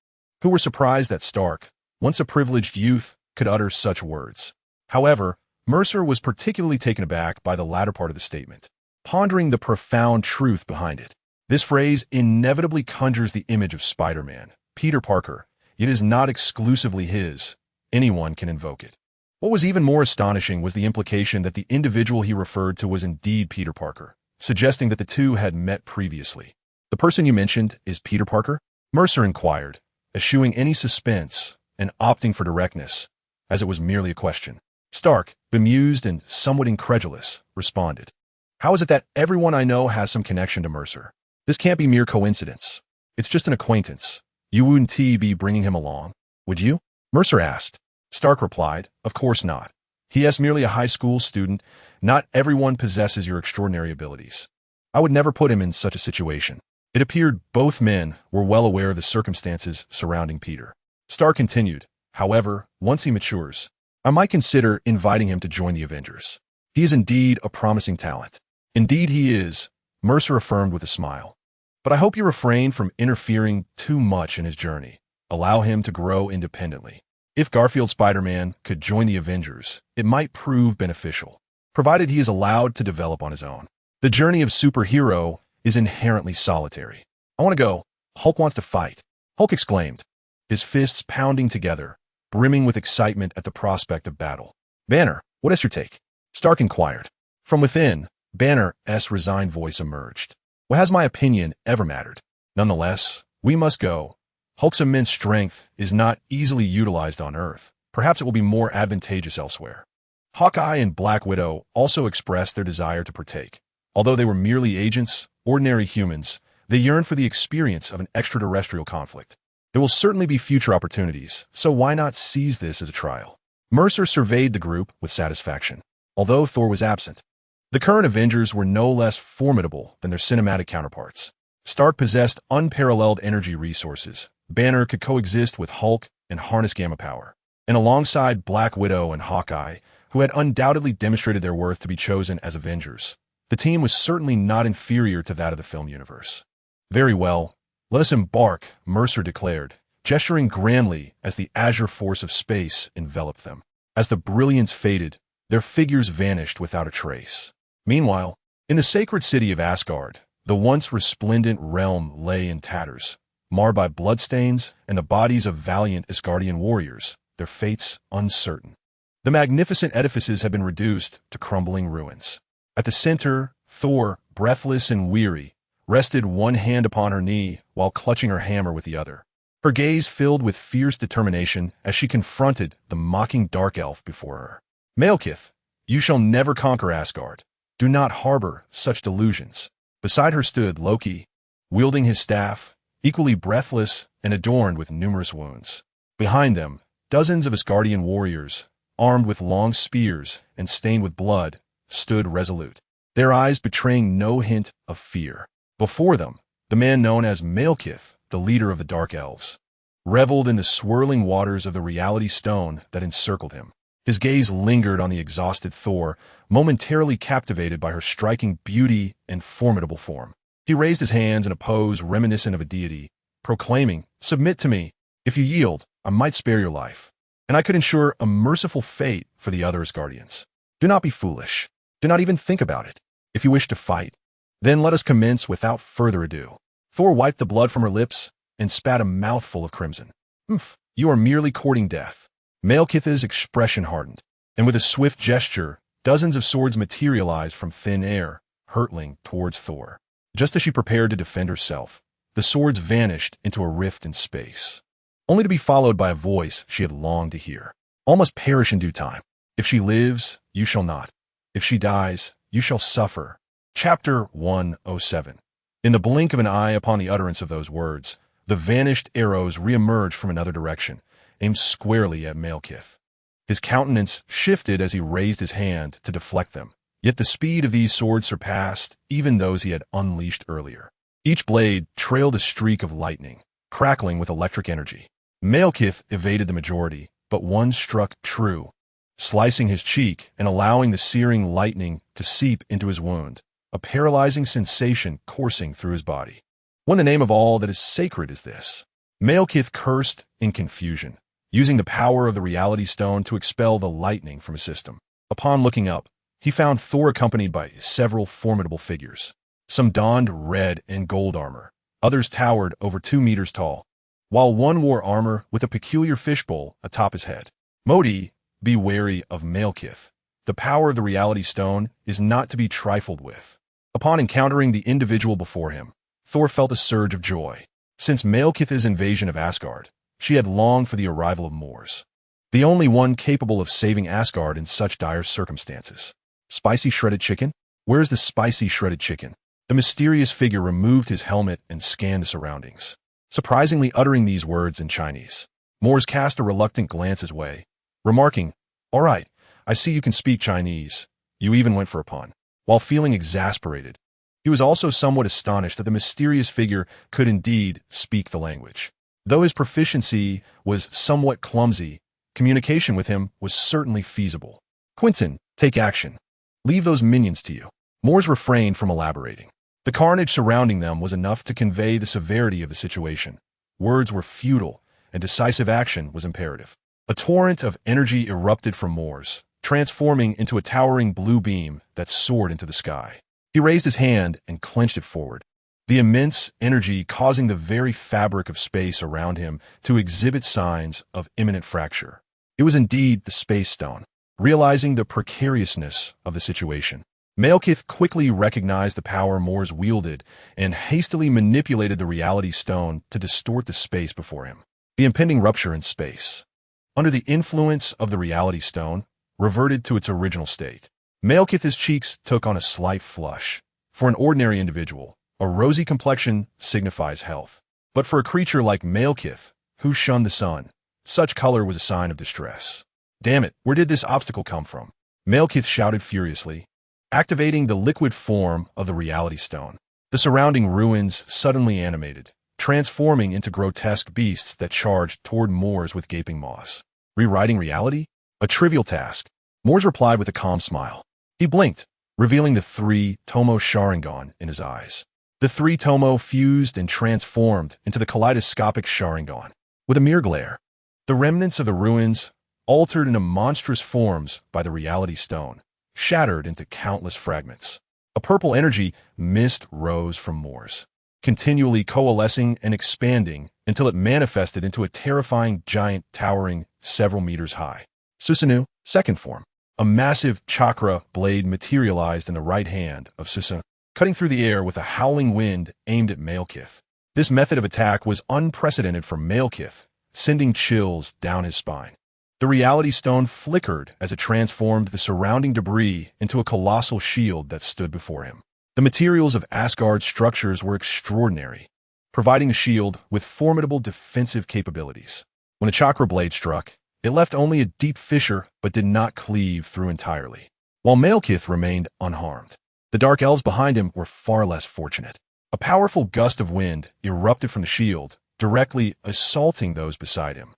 who were surprised that Stark, once a privileged youth, could utter such words. However, Mercer was particularly taken aback by the latter part of the statement, pondering the profound truth behind it. This phrase inevitably conjures the image of Spider-Man, Peter Parker, yet is not exclusively his. Anyone can invoke it. What was even more astonishing was the implication that the individual he referred to was indeed Peter Parker, suggesting that the two had met previously. "The person you mentioned is Peter Parker?" Mercer inquired, eschewing any suspense and opting for directness, as it was merely a question. Stark, bemused and somewhat incredulous, responded, "How is it that everyone I know has some connection to Mercer? This can't be mere coincidence. It's just an acquaintance. You wouldn't be bringing him along, would you?" Mercer asked. Stark replied, "Of course not. He is merely a high school student. Not everyone possesses your extraordinary abilities. I would never put him in such a situation." It appeared both men were well aware of the circumstances surrounding Peter. Stark continued, "However, once he matures, I might consider inviting him to join the Avengers. He is indeed a promising talent." "Indeed he is," Mercer affirmed with a smile. "But I hope you refrain from interfering too much in his journey. Allow him to grow independently. If Garfield Spider-Man could join the Avengers, it might prove beneficial, provided he is allowed to develop on his own. The journey of superhero is inherently solitary. I want to go. Hulk wants to fight." Hulk exclaimed, his fists pounding together, brimming with excitement at the prospect of battle. "Banner, what is your take?" Stark inquired. From within, Banner's resigned voice emerged. "What has my opinion ever mattered? Nonetheless, we must go. Hulk's immense strength is not easily utilized on Earth. Perhaps it will be more advantageous elsewhere." Hawkeye and Black Widow also expressed their desire to partake. Although they were merely agents, ordinary humans, they yearned for the experience of an extraterrestrial conflict. There will certainly be future opportunities, so why not seize this as a trial? Mercer surveyed the group with satisfaction. Although Thor was absent, the current Avengers were no less formidable than their cinematic counterparts. Stark possessed unparalleled energy resources. Banner could coexist with Hulk and harness gamma power. And alongside Black Widow and Hawkeye, who had undoubtedly demonstrated their worth to be chosen as Avengers, the team was certainly not inferior to that of the film universe. "Very well. Let us embark," Mercer declared, gesturing grandly as the azure force of space enveloped them. As the brilliance faded, their figures vanished without a trace. Meanwhile, in the sacred city of Asgard, the once resplendent realm lay in tatters, marred by bloodstains and the bodies of valiant Asgardian warriors, their fates uncertain. The magnificent edifices had been reduced to crumbling ruins. At the center, Thor, breathless and weary, rested one hand upon her knee while clutching her hammer with the other. Her gaze filled with fierce determination as she confronted the mocking dark elf before her. "Malekith, you shall never conquer Asgard. Do not harbor such delusions." Beside her stood Loki, wielding his staff, equally breathless and adorned with numerous wounds. Behind them, dozens of Asgardian warriors, armed with long spears and stained with blood, stood resolute, their eyes betraying no hint of fear. Before them, the man known as Malekith, the leader of the Dark Elves, reveled in the swirling waters of the reality stone that encircled him. His gaze lingered on the exhausted Thor, momentarily captivated by her striking beauty and formidable form. He raised his hands in a pose reminiscent of a deity, proclaiming, "Submit to me. If you yield, I might spare your life, and I could ensure a merciful fate for the other Asgardians. Do not be foolish. Do not even think about it. If you wish to fight, then let us commence without further ado." Thor wiped the blood from her lips and spat a mouthful of crimson. You are merely courting death." Malekith's expression hardened, and with a swift gesture, dozens of swords materialized from thin air, hurtling towards Thor. Just as she prepared to defend herself, the swords vanished into a rift in space, only to be followed by a voice she had longed to hear. "All must perish in due time. If she lives, you shall not. If she dies, you shall suffer." Chapter 107. In the blink of an eye upon the utterance of those words, the vanished arrows re-emerged from another direction, aimed squarely at Malekith. His countenance shifted as he raised his hand to deflect them, yet the speed of these swords surpassed even those he had unleashed earlier. Each blade trailed a streak of lightning, crackling with electric energy. Malekith evaded the majority, but one struck true, slicing his cheek and allowing the searing lightning to seep into his wound, a paralyzing sensation coursing through his body. What in the name of all that is sacred is this? Malekith cursed in confusion, using the power of the reality stone to expel the lightning from his system. Upon looking up, he found Thor accompanied by several formidable figures. Some donned red and gold armor, others towered over 2 meters tall, while one wore armor with a peculiar fishbowl atop his head. Modi, be wary of Malekith. The power of the reality stone is not to be trifled with. Upon encountering the individual before him, Thor felt a surge of joy. Since Malekith's invasion of Asgard, she had longed for the arrival of Mors, the only one capable of saving Asgard in such dire circumstances. Spicy shredded chicken? Where's the spicy shredded chicken? The mysterious figure removed his helmet and scanned the surroundings, surprisingly uttering these words in Chinese. Mors cast a reluctant glance his way, remarking, "All right, I see you can speak Chinese. You even went for a pun." While feeling exasperated, he was also somewhat astonished that the mysterious figure could indeed speak the language. Though his proficiency was somewhat clumsy, communication with him was certainly feasible. "Quentin, take action. Leave those minions to you." Mors refrained from elaborating. The carnage surrounding them was enough to convey the severity of the situation. Words were futile, and decisive action was imperative. A torrent of energy erupted from Mors, transforming into a towering blue beam that soared into the sky. He raised his hand and clenched it forward, the immense energy causing the very fabric of space around him to exhibit signs of imminent fracture. It was indeed the Space Stone. Realizing the precariousness of the situation, Malekith quickly recognized the power Mors wielded and hastily manipulated the reality stone to distort the space before him. The impending rupture in space, under the influence of the reality stone, reverted to its original state. Malekith's cheeks took on a slight flush. For an ordinary individual, a rosy complexion signifies health. But for a creature like Malekith, who shunned the sun, such color was a sign of distress. "Damn it, where did this obstacle come from?" Malekith shouted furiously, activating the liquid form of the reality stone. The surrounding ruins suddenly animated, transforming into grotesque beasts that charged toward Mors with gaping maws. Rewriting reality? A trivial task. Mors replied with a calm smile. He blinked, revealing the 3 Tomo Sharingan in his eyes. The 3 Tomo fused and transformed into the kaleidoscopic Sharingan. With a mere glare, the remnants of the ruins, altered into monstrous forms by the reality stone, shattered into countless fragments. A purple energy mist rose from Mors, continually coalescing and expanding until it manifested into a terrifying giant towering several meters high. Susanoo, second form. A massive chakra blade materialized in the right hand of Susanoo, cutting through the air with a howling wind aimed at Malekith. This method of attack was unprecedented for Malekith, sending chills down his spine. The reality stone flickered as it transformed the surrounding debris into a colossal shield that stood before him. The materials of Asgard's structures were extraordinary, providing the shield with formidable defensive capabilities. When the chakra blade struck, it left only a deep fissure but did not cleave through entirely, while Malekith remained unharmed. The dark elves behind him were far less fortunate. A powerful gust of wind erupted from the shield, directly assaulting those beside him.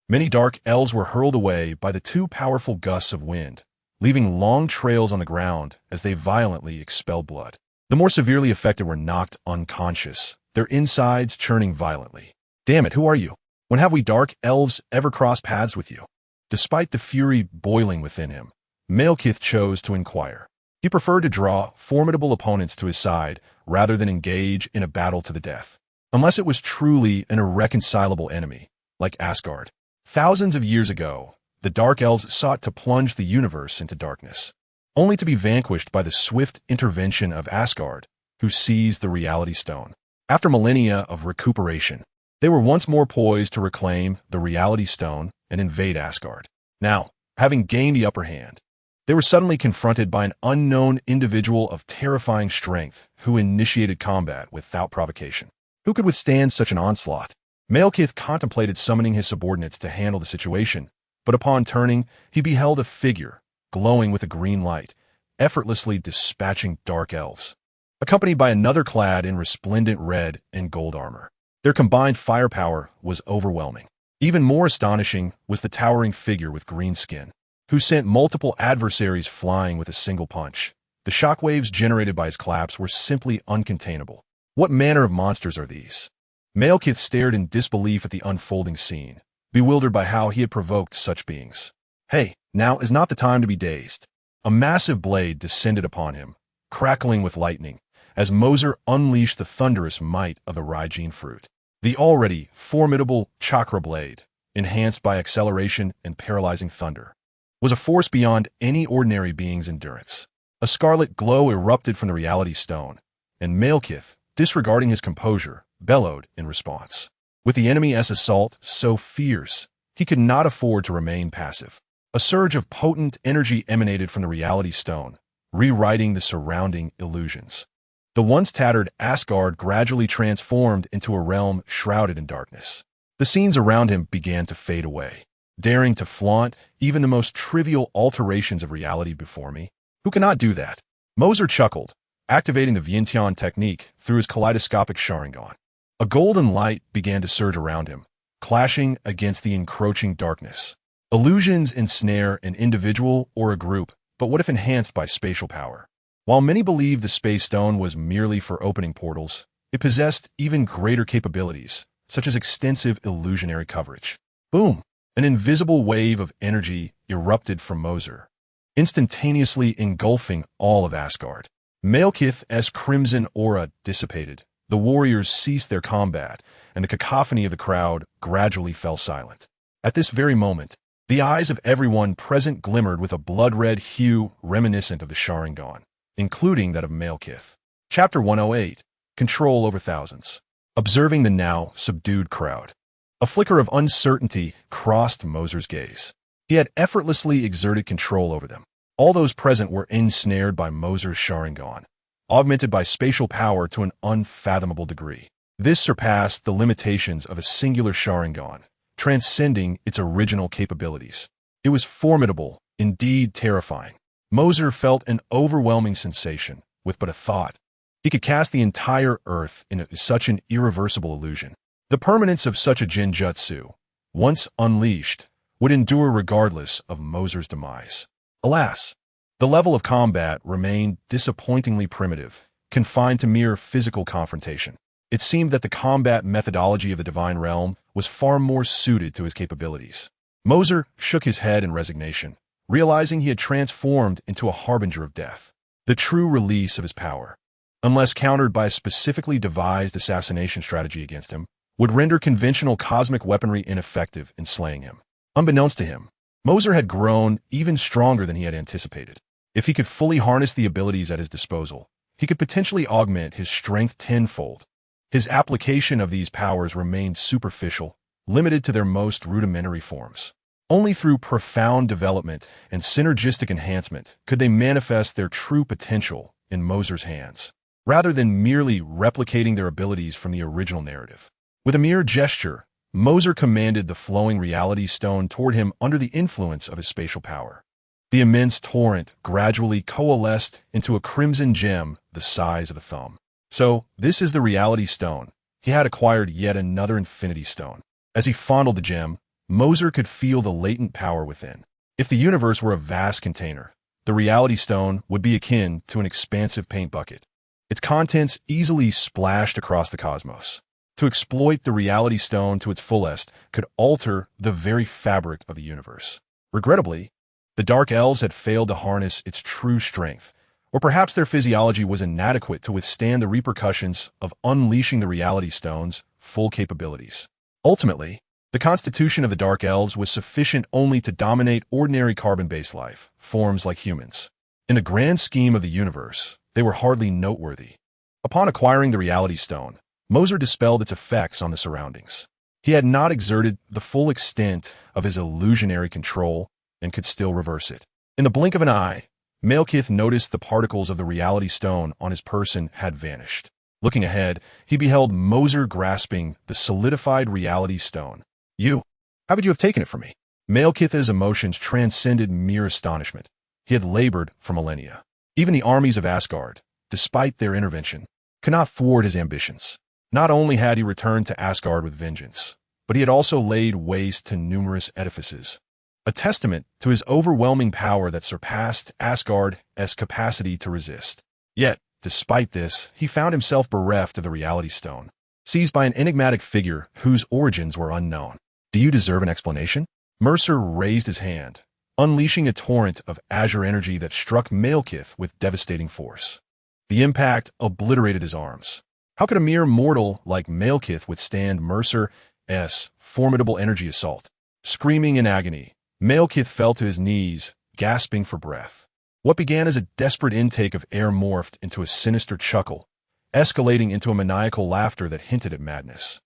Many dark elves were hurled away by the 2 powerful gusts of wind, leaving long trails on the ground as they violently expelled blood. The more severely affected were knocked unconscious, their insides churning violently. "Damn it, who are you? When have we dark elves ever crossed paths with you?" Despite the fury boiling within him, Malekith chose to inquire. He preferred to draw formidable opponents to his side rather than engage in a battle to the death, unless it was truly an irreconcilable enemy, like Asgard. Thousands of years ago, the Dark Elves sought to plunge the universe into darkness, only to be vanquished by the swift intervention of Asgard, who seized the Reality Stone. After millennia of recuperation, they were once more poised to reclaim the Reality Stone and invade Asgard. Now, having gained the upper hand, they were suddenly confronted by an unknown individual of terrifying strength who initiated combat without provocation. Who could withstand such an onslaught? Malekith contemplated summoning his subordinates to handle the situation, but upon turning, he beheld a figure, glowing with a green light, effortlessly dispatching dark elves, accompanied by another clad in resplendent red and gold armor. Their combined firepower was overwhelming. Even more astonishing was the towering figure with green skin, who sent multiple adversaries flying with a single punch. The shockwaves generated by his claps were simply uncontainable. What manner of monsters are these? Malekith stared in disbelief at the unfolding scene, bewildered by how he had provoked such beings. Hey, now is not the time to be dazed. A massive blade descended upon him, crackling with lightning, as Mercer unleashed the thunderous might of the Rygene fruit. The already formidable chakra blade, enhanced by acceleration and paralyzing thunder, was a force beyond any ordinary being's endurance. A scarlet glow erupted from the reality stone, and Malekith, disregarding his composure, bellowed in response. With the enemy's assault so fierce, he could not afford to remain passive. A surge of potent energy emanated from the reality stone, rewriting the surrounding illusions. The once tattered Asgard gradually transformed into a realm shrouded in darkness. The scenes around him began to fade away. Daring to flaunt even the most trivial alterations of reality before me? Who cannot do that? Mercer chuckled, activating the Vientiane technique through his kaleidoscopic Sharingan. A golden light began to surge around him, clashing against the encroaching darkness. Illusions ensnare an individual or a group, but what if enhanced by spatial power? While many believed the Space Stone was merely for opening portals, it possessed even greater capabilities, such as extensive illusionary coverage. Boom! An invisible wave of energy erupted from Mercer, instantaneously engulfing all of Asgard. Malekith's crimson aura dissipated. The warriors ceased their combat, and the cacophony of the crowd gradually fell silent. At this very moment, the eyes of everyone present glimmered with a blood-red hue reminiscent of the Sharingan, including that of Malekith. Chapter 108, Control over Thousands. Observing the now subdued crowd, a flicker of uncertainty crossed Mercer's gaze. He had effortlessly exerted control over them. All those present were ensnared by Mercer's Sharingan, augmented by spatial power to an unfathomable degree. This surpassed the limitations of a singular Sharingan, transcending its original capabilities. It was formidable, indeed terrifying. Mercer felt an overwhelming sensation with but a thought. He could cast the entire Earth into such an irreversible illusion. The permanence of such a genjutsu, once unleashed, would endure regardless of Mercer's demise. Alas, the level of combat remained disappointingly primitive, confined to mere physical confrontation. It seemed that the combat methodology of the Divine Realm was far more suited to his capabilities. Mercer shook his head in resignation, realizing he had transformed into a harbinger of death. The true release of his power, unless countered by a specifically devised assassination strategy against him, would render conventional cosmic weaponry ineffective in slaying him. Unbeknownst to him, Mercer had grown even stronger than he had anticipated. If he could fully harness the abilities at his disposal, he could potentially augment his strength tenfold. His application of these powers remained superficial, limited to their most rudimentary forms. Only through profound development and synergistic enhancement could they manifest their true potential in Mercer's hands, rather than merely replicating their abilities from the original narrative. With a mere gesture, Mercer commanded the flowing reality stone toward him under the influence of his spatial power. The immense torrent gradually coalesced into a crimson gem the size of a thumb. So, this is the reality stone. He had acquired yet another infinity stone. As he fondled the gem, Mercer could feel the latent power within. If the universe were a vast container, the reality stone would be akin to an expansive paint bucket. Its contents easily splashed across the cosmos. To exploit the reality stone to its fullest could alter the very fabric of the universe. Regrettably, the Dark Elves had failed to harness its true strength, or perhaps their physiology was inadequate to withstand the repercussions of unleashing the reality stone's full capabilities. Ultimately, the constitution of the Dark Elves was sufficient only to dominate ordinary carbon-based life, forms like humans. In the grand scheme of the universe, they were hardly noteworthy. Upon acquiring the reality stone, Mercer dispelled its effects on the surroundings. He had not exerted the full extent of his illusionary control and could still reverse it. In the blink of an eye, Malekith noticed the particles of the reality stone on his person had vanished. Looking ahead, he beheld Mercer grasping the solidified reality stone. "You, how could you have taken it from me?" Malekith's emotions transcended mere astonishment. He had labored for millennia. Even the armies of Asgard, despite their intervention, could not thwart his ambitions. Not only had he returned to Asgard with vengeance, but he had also laid waste to numerous edifices, a testament to his overwhelming power that surpassed Asgard's capacity to resist. Yet, despite this, he found himself bereft of the Reality Stone, seized by an enigmatic figure whose origins were unknown. Do you deserve an explanation? Mercer raised his hand, unleashing a torrent of azure energy that struck Malekith with devastating force. The impact obliterated his arms. How could a mere mortal like Malekith withstand Mercer's formidable energy assault? Screaming in agony, Malekith fell to his knees, gasping for breath. What began as a desperate intake of air morphed into a sinister chuckle, escalating into a maniacal laughter that hinted at madness.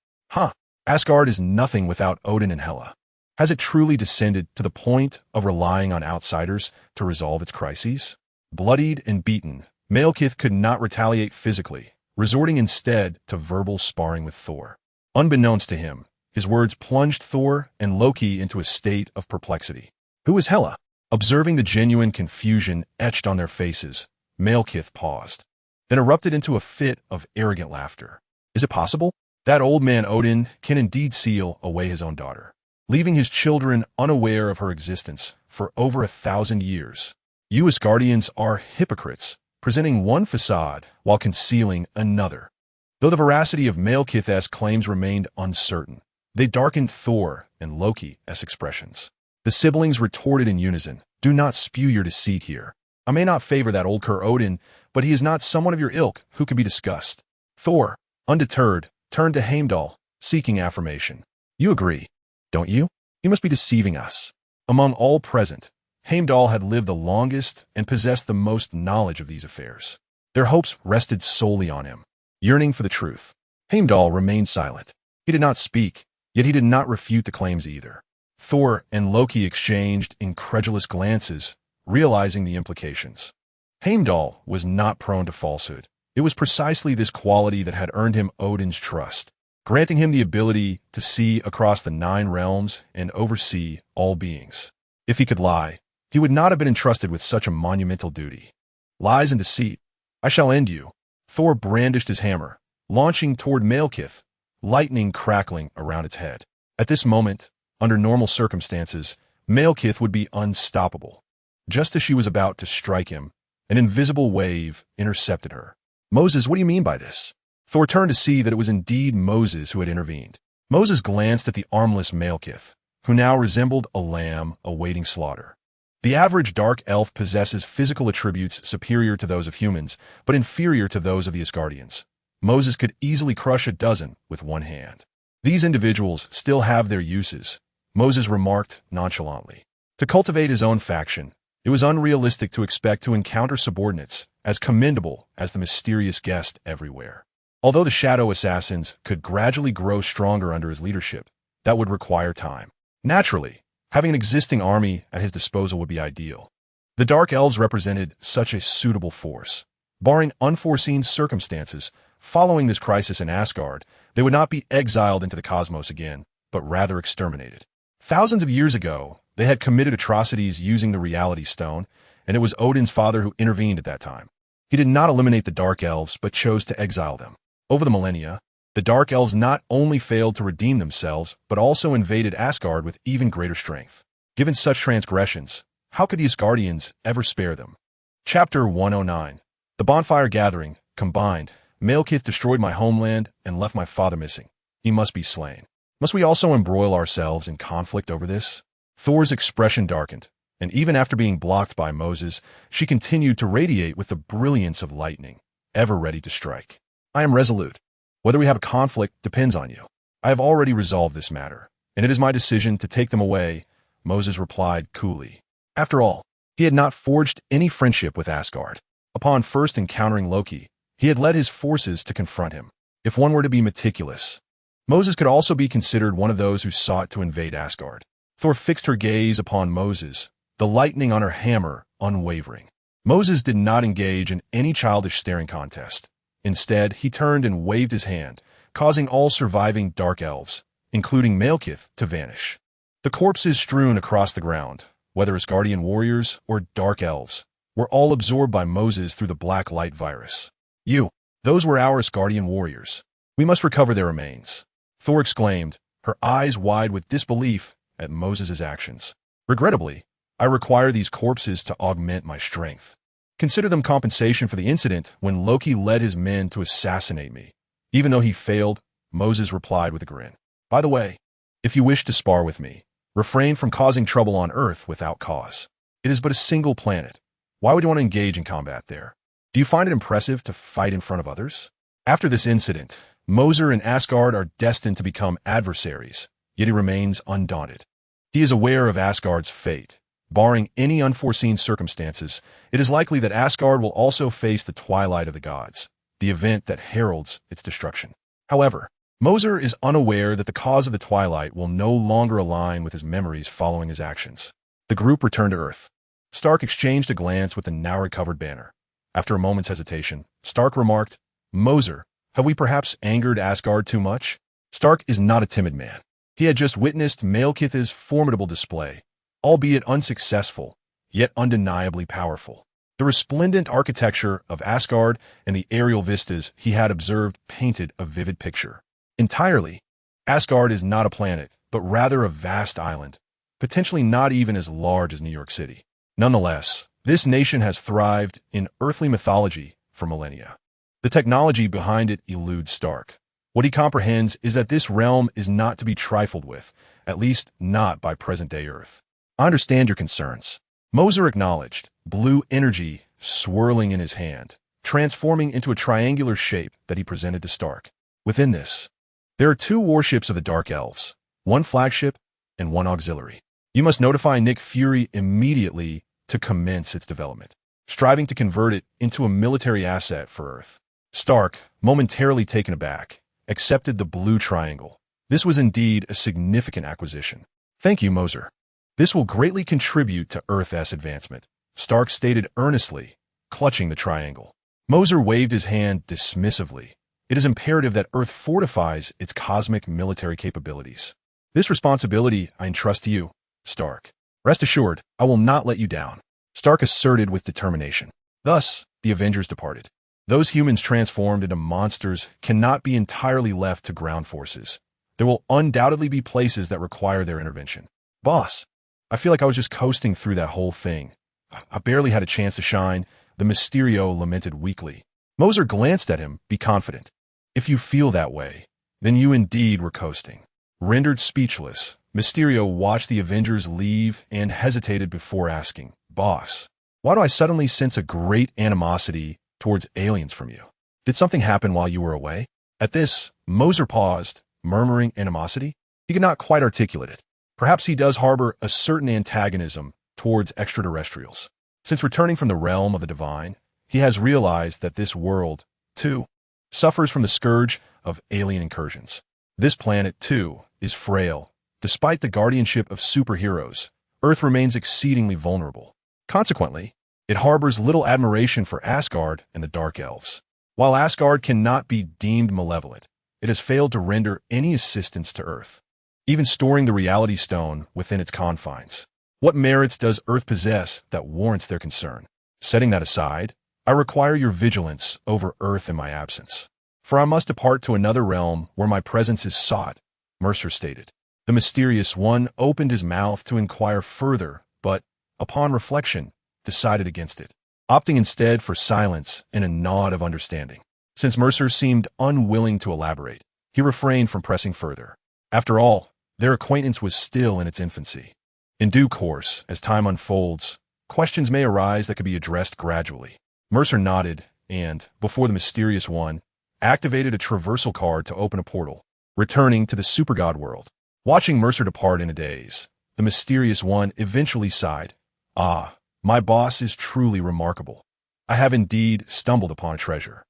Asgard is nothing without Odin and Hela. Has it truly descended to the point of relying on outsiders to resolve its crises? Bloodied and beaten, Malekith could not retaliate physically, resorting instead to verbal sparring with Thor. Unbeknownst to him, his words plunged Thor and Loki into a state of perplexity. Who is Hela? Observing the genuine confusion etched on their faces, Malekith paused, then erupted into a fit of arrogant laughter. Is it possible? That old man Odin can indeed seal away his own daughter, leaving his children unaware of her existence for over 1,000 years. You Asgardians are hypocrites, presenting one facade while concealing another. Though the veracity of Malekith's claims remained uncertain, they darkened Thor and Loki's expressions. The siblings retorted in unison, "Do not spew your deceit here. I may not favor that old cur Odin, but he is not someone of your ilk who could be discussed." Thor, undeterred, turned to Heimdall, seeking affirmation. "You agree, don't you? You must be deceiving us." Among all present, Heimdall had lived the longest and possessed the most knowledge of these affairs. Their hopes rested solely on him, yearning for the truth. Heimdall remained silent. He did not speak, yet he did not refute the claims either. Thor and Loki exchanged incredulous glances, realizing the implications. Heimdall was not prone to falsehood. It was precisely this quality that had earned him Odin's trust, granting him the ability to see across the 9 realms and oversee all beings. If he could lie, he would not have been entrusted with such a monumental duty. Lies and deceit, I shall end you. Thor brandished his hammer, launching toward Malekith, lightning crackling around its head. At this moment, under normal circumstances, Malekith would be unstoppable. Just as she was about to strike him, an invisible wave intercepted her. "Moses, what do you mean by this?" Thor turned to see that it was indeed Moses who had intervened. Moses glanced at the armless Malekith, who now resembled a lamb awaiting slaughter. The average dark elf possesses physical attributes superior to those of humans, but inferior to those of the Asgardians. Moses could easily crush a dozen with one hand. These individuals still have their uses, Moses remarked nonchalantly. To cultivate his own faction, it was unrealistic to expect to encounter subordinates as commendable as the mysterious guest everywhere. Although the shadow assassins could gradually grow stronger under his leadership, that would require time. Naturally, having an existing army at his disposal would be ideal. The Dark Elves represented such a suitable force. Barring unforeseen circumstances, following this crisis in Asgard, they would not be exiled into the cosmos again, but rather exterminated. Thousands of years ago, they had committed atrocities using the Reality Stone, and it was Odin's father who intervened at that time. He did not eliminate the Dark Elves, but chose to exile them. Over the millennia, the Dark Elves not only failed to redeem themselves, but also invaded Asgard with even greater strength. Given such transgressions, how could the Asgardians ever spare them? Chapter 109. The Bonfire Gathering, combined, Malekith destroyed my homeland and left my father missing. He must be slain. Must we also embroil ourselves in conflict over this? Thor's expression darkened, and even after being blocked by Moses, she continued to radiate with the brilliance of lightning, ever ready to strike. I am resolute. Whether we have a conflict depends on you. I have already resolved this matter, and it is my decision to take them away, Moses replied coolly. After all, he had not forged any friendship with Asgard. Upon first encountering Loki, he had led his forces to confront him. If one were to be meticulous, Moses could also be considered one of those who sought to invade Asgard. Thor fixed her gaze upon Moses, the lightning on her hammer unwavering. Moses did not engage in any childish staring contest. Instead, he turned and waved his hand, causing all surviving Dark Elves, including Malekith, to vanish. The corpses strewn across the ground, whether Asgardian warriors or Dark Elves, were all absorbed by Moses through the Blacklight Virus. Those were our Asgardian warriors. We must recover their remains. Thor exclaimed, her eyes wide with disbelief at Moses' actions. Regrettably, I require these corpses to augment my strength. Consider them compensation for the incident when Loki led his men to assassinate me. Even though he failed, Moses replied with a grin. By the way, if you wish to spar with me, refrain from causing trouble on Earth without cause. It is but a single planet. Why would you want to engage in combat there? Do you find it impressive to fight in front of others? After this incident, Mercer and Asgard are destined to become adversaries, yet he remains undaunted. He is aware of Asgard's fate. Barring any unforeseen circumstances, it is likely that Asgard will also face the Twilight of the Gods, the event that heralds its destruction. However, Mercer is unaware that the cause of the Twilight will no longer align with his memories following his actions. The group returned to Earth. Stark exchanged a glance with the now-recovered Banner. After a moment's hesitation, Stark remarked, Mercer, have we perhaps angered Asgard too much? Stark is not a timid man. He had just witnessed Malekith's formidable display, albeit unsuccessful, yet undeniably powerful. The resplendent architecture of Asgard and the aerial vistas he had observed painted a vivid picture. Entirely, Asgard is not a planet, but rather a vast island, potentially not even as large as New York City. Nonetheless, this nation has thrived in earthly mythology for millennia. The technology behind it eludes Stark. What he comprehends is that this realm is not to be trifled with, at least not by present-day Earth. I understand your concerns. Mercer acknowledged, blue energy swirling in his hand, transforming into a triangular shape that he presented to Stark. Within this, there are 2 warships of the Dark Elves, 1 flagship and 1 auxiliary. You must notify Nick Fury immediately to commence its development, striving to convert it into a military asset for Earth. Stark, momentarily taken aback, accepted the blue triangle. This was indeed a significant acquisition. Thank you, Mercer. This will greatly contribute to Earth's advancement, Stark stated earnestly, clutching the triangle. Mercer waved his hand dismissively. It is imperative that Earth fortifies its cosmic military capabilities. This responsibility I entrust to you, Stark. Rest assured, I will not let you down, Stark asserted with determination. Thus, the Avengers departed. Those humans transformed into monsters cannot be entirely left to ground forces. There will undoubtedly be places that require their intervention. Boss, I feel like I was just coasting through that whole thing. I barely had a chance to shine, the Mysterio lamented weakly. Mercer glanced at him, be confident. If you feel that way, then you indeed were coasting. Rendered speechless, Mysterio watched the Avengers leave and hesitated before asking, Boss, why do I suddenly sense a great animosity towards aliens from you? Did something happen while you were away? At this, Mercer paused, murmuring animosity. He could not quite articulate it. Perhaps he does harbor a certain antagonism towards extraterrestrials. Since returning from the realm of the divine, he has realized that this world, too, suffers from the scourge of alien incursions. This planet, too, is frail. Despite the guardianship of superheroes, Earth remains exceedingly vulnerable. Consequently, it harbors little admiration for Asgard and the Dark Elves. While Asgard cannot be deemed malevolent, it has failed to render any assistance to Earth, even storing the Reality Stone within its confines. What merits does Earth possess that warrants their concern? Setting that aside, I require your vigilance over Earth in my absence. For I must depart to another realm where my presence is sought, Mercer stated. The mysterious one opened his mouth to inquire further, but, upon reflection, decided against it, opting instead for silence and a nod of understanding. Since Mercer seemed unwilling to elaborate, he refrained from pressing further. After all, their acquaintance was still in its infancy. In due course, as time unfolds, questions may arise that could be addressed gradually. Mercer nodded and, before the mysterious one, activated a traversal card to open a portal, returning to the supergod world. Watching Mercer depart in a daze, the mysterious one eventually sighed. Ah, my boss is truly remarkable. I have indeed stumbled upon a treasure.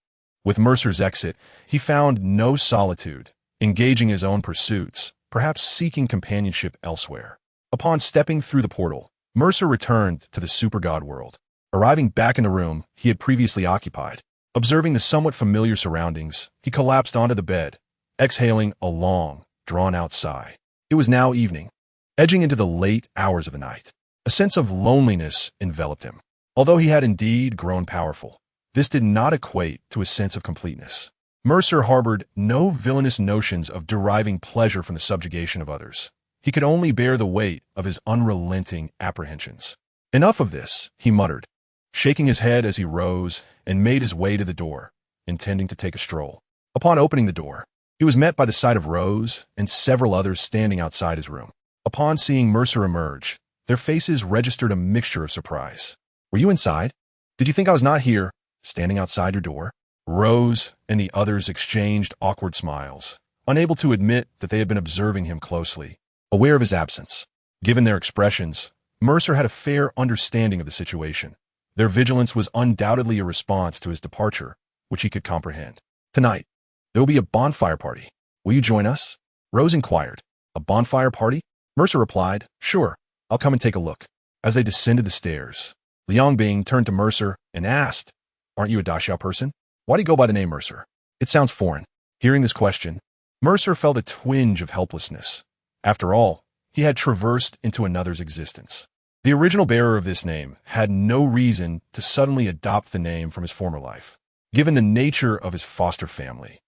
With Mercer's exit, he found no solitude, engaging his own pursuits, perhaps seeking companionship elsewhere. Upon stepping through the portal, Mercer returned to the supergod world. Arriving back in the room he had previously occupied, observing the somewhat familiar surroundings, he collapsed onto the bed, exhaling a long, drawn-out sigh. It was now evening, edging into the late hours of the night. A sense of loneliness enveloped him. Although he had indeed grown powerful, this did not equate to a sense of completeness. Mercer harbored no villainous notions of deriving pleasure from the subjugation of others. He could only bear the weight of his unrelenting apprehensions. Enough of this, he muttered, shaking his head as he rose and made his way to the door, intending to take a stroll. Upon opening the door, he was met by the sight of Rose and several others standing outside his room. Upon seeing Mercer emerge, their faces registered a mixture of surprise. "Were you inside? Did you think I was not here, standing outside your door?" Rose and the others exchanged awkward smiles, unable to admit that they had been observing him closely, aware of his absence. Given their expressions, Mercer had a fair understanding of the situation. Their vigilance was undoubtedly a response to his departure, which he could comprehend. "Tonight, there will be a bonfire party. Will you join us?" Rose inquired. "A bonfire party?" Mercer replied, "Sure, I'll come and take a look." As they descended the stairs, Liang Bing turned to Mercer and asked, "Aren't you a Daxiao person? Why do you go by the name Mercer? It sounds foreign." Hearing this question, Mercer felt a twinge of helplessness. After all, he had traversed into another's existence. The original bearer of this name had no reason to suddenly adopt the name from his former life, given the nature of his foster family.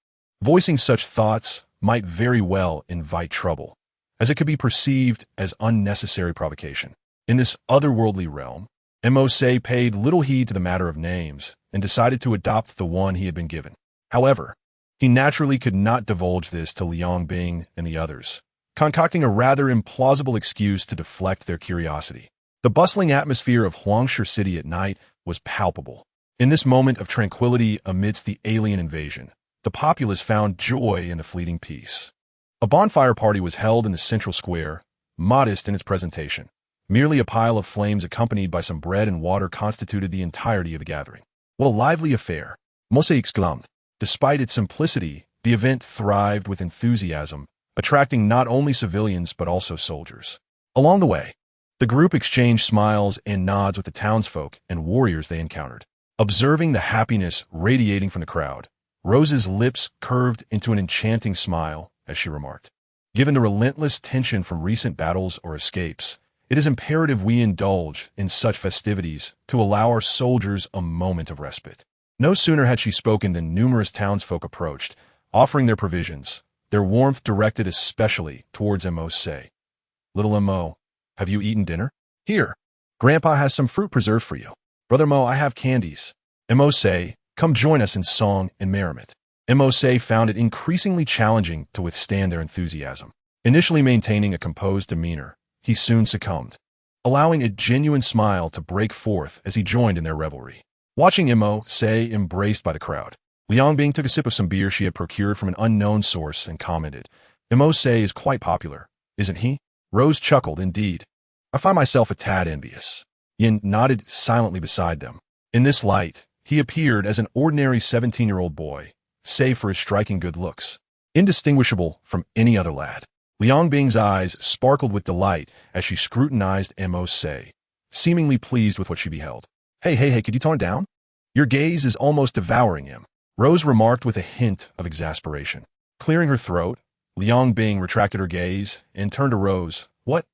Voicing such thoughts might very well invite trouble, as it could be perceived as unnecessary provocation. In this otherworldly realm, Mose paid little heed to the matter of names and decided to adopt the one he had been given. However, he naturally could not divulge this to Liang Bing and the others, concocting a rather implausible excuse to deflect their curiosity. The bustling atmosphere of Huangshe City at night was palpable. In this moment of tranquility amidst the alien invasion, the populace found joy in the fleeting peace. A bonfire party was held in the central square, modest in its presentation. Merely a pile of flames accompanied by some bread and water constituted the entirety of the gathering. "What a lively affair!" Mose exclaimed. Despite its simplicity, the event thrived with enthusiasm, attracting not only civilians but also soldiers. Along the way, the group exchanged smiles and nods with the townsfolk and warriors they encountered. Observing the happiness radiating from the crowd, Rose's lips curved into an enchanting smile as she remarked, "Given the relentless tension from recent battles or escapes, it is imperative we indulge in such festivities to allow our soldiers a moment of respite." No sooner had she spoken than numerous townsfolk approached, offering their provisions, their warmth directed especially towards Mose. "Little Mo, have you eaten dinner? Here, Grandpa has some fruit preserved for you. Brother Mo, I have candies. Mose, come join us in song and merriment." Mose found it increasingly challenging to withstand their enthusiasm. Initially maintaining a composed demeanor, he soon succumbed, allowing a genuine smile to break forth as he joined in their revelry. Watching Mose embraced by the crowd, Liang Bing took a sip of some beer she had procured from an unknown source and commented, "Mose is quite popular, isn't he?" Rose chuckled, "Indeed. I find myself a tad envious." Yin nodded silently beside them. In this light, he appeared as an ordinary 17-year-old boy, save for his striking good looks, indistinguishable from any other lad. Liang Bing's eyes sparkled with delight as she scrutinized Mose, seemingly pleased with what she beheld. Hey, could you tone it down? Your gaze is almost devouring him," Rose remarked with a hint of exasperation. Clearing her throat, Liang Bing retracted her gaze and turned to Rose. "What?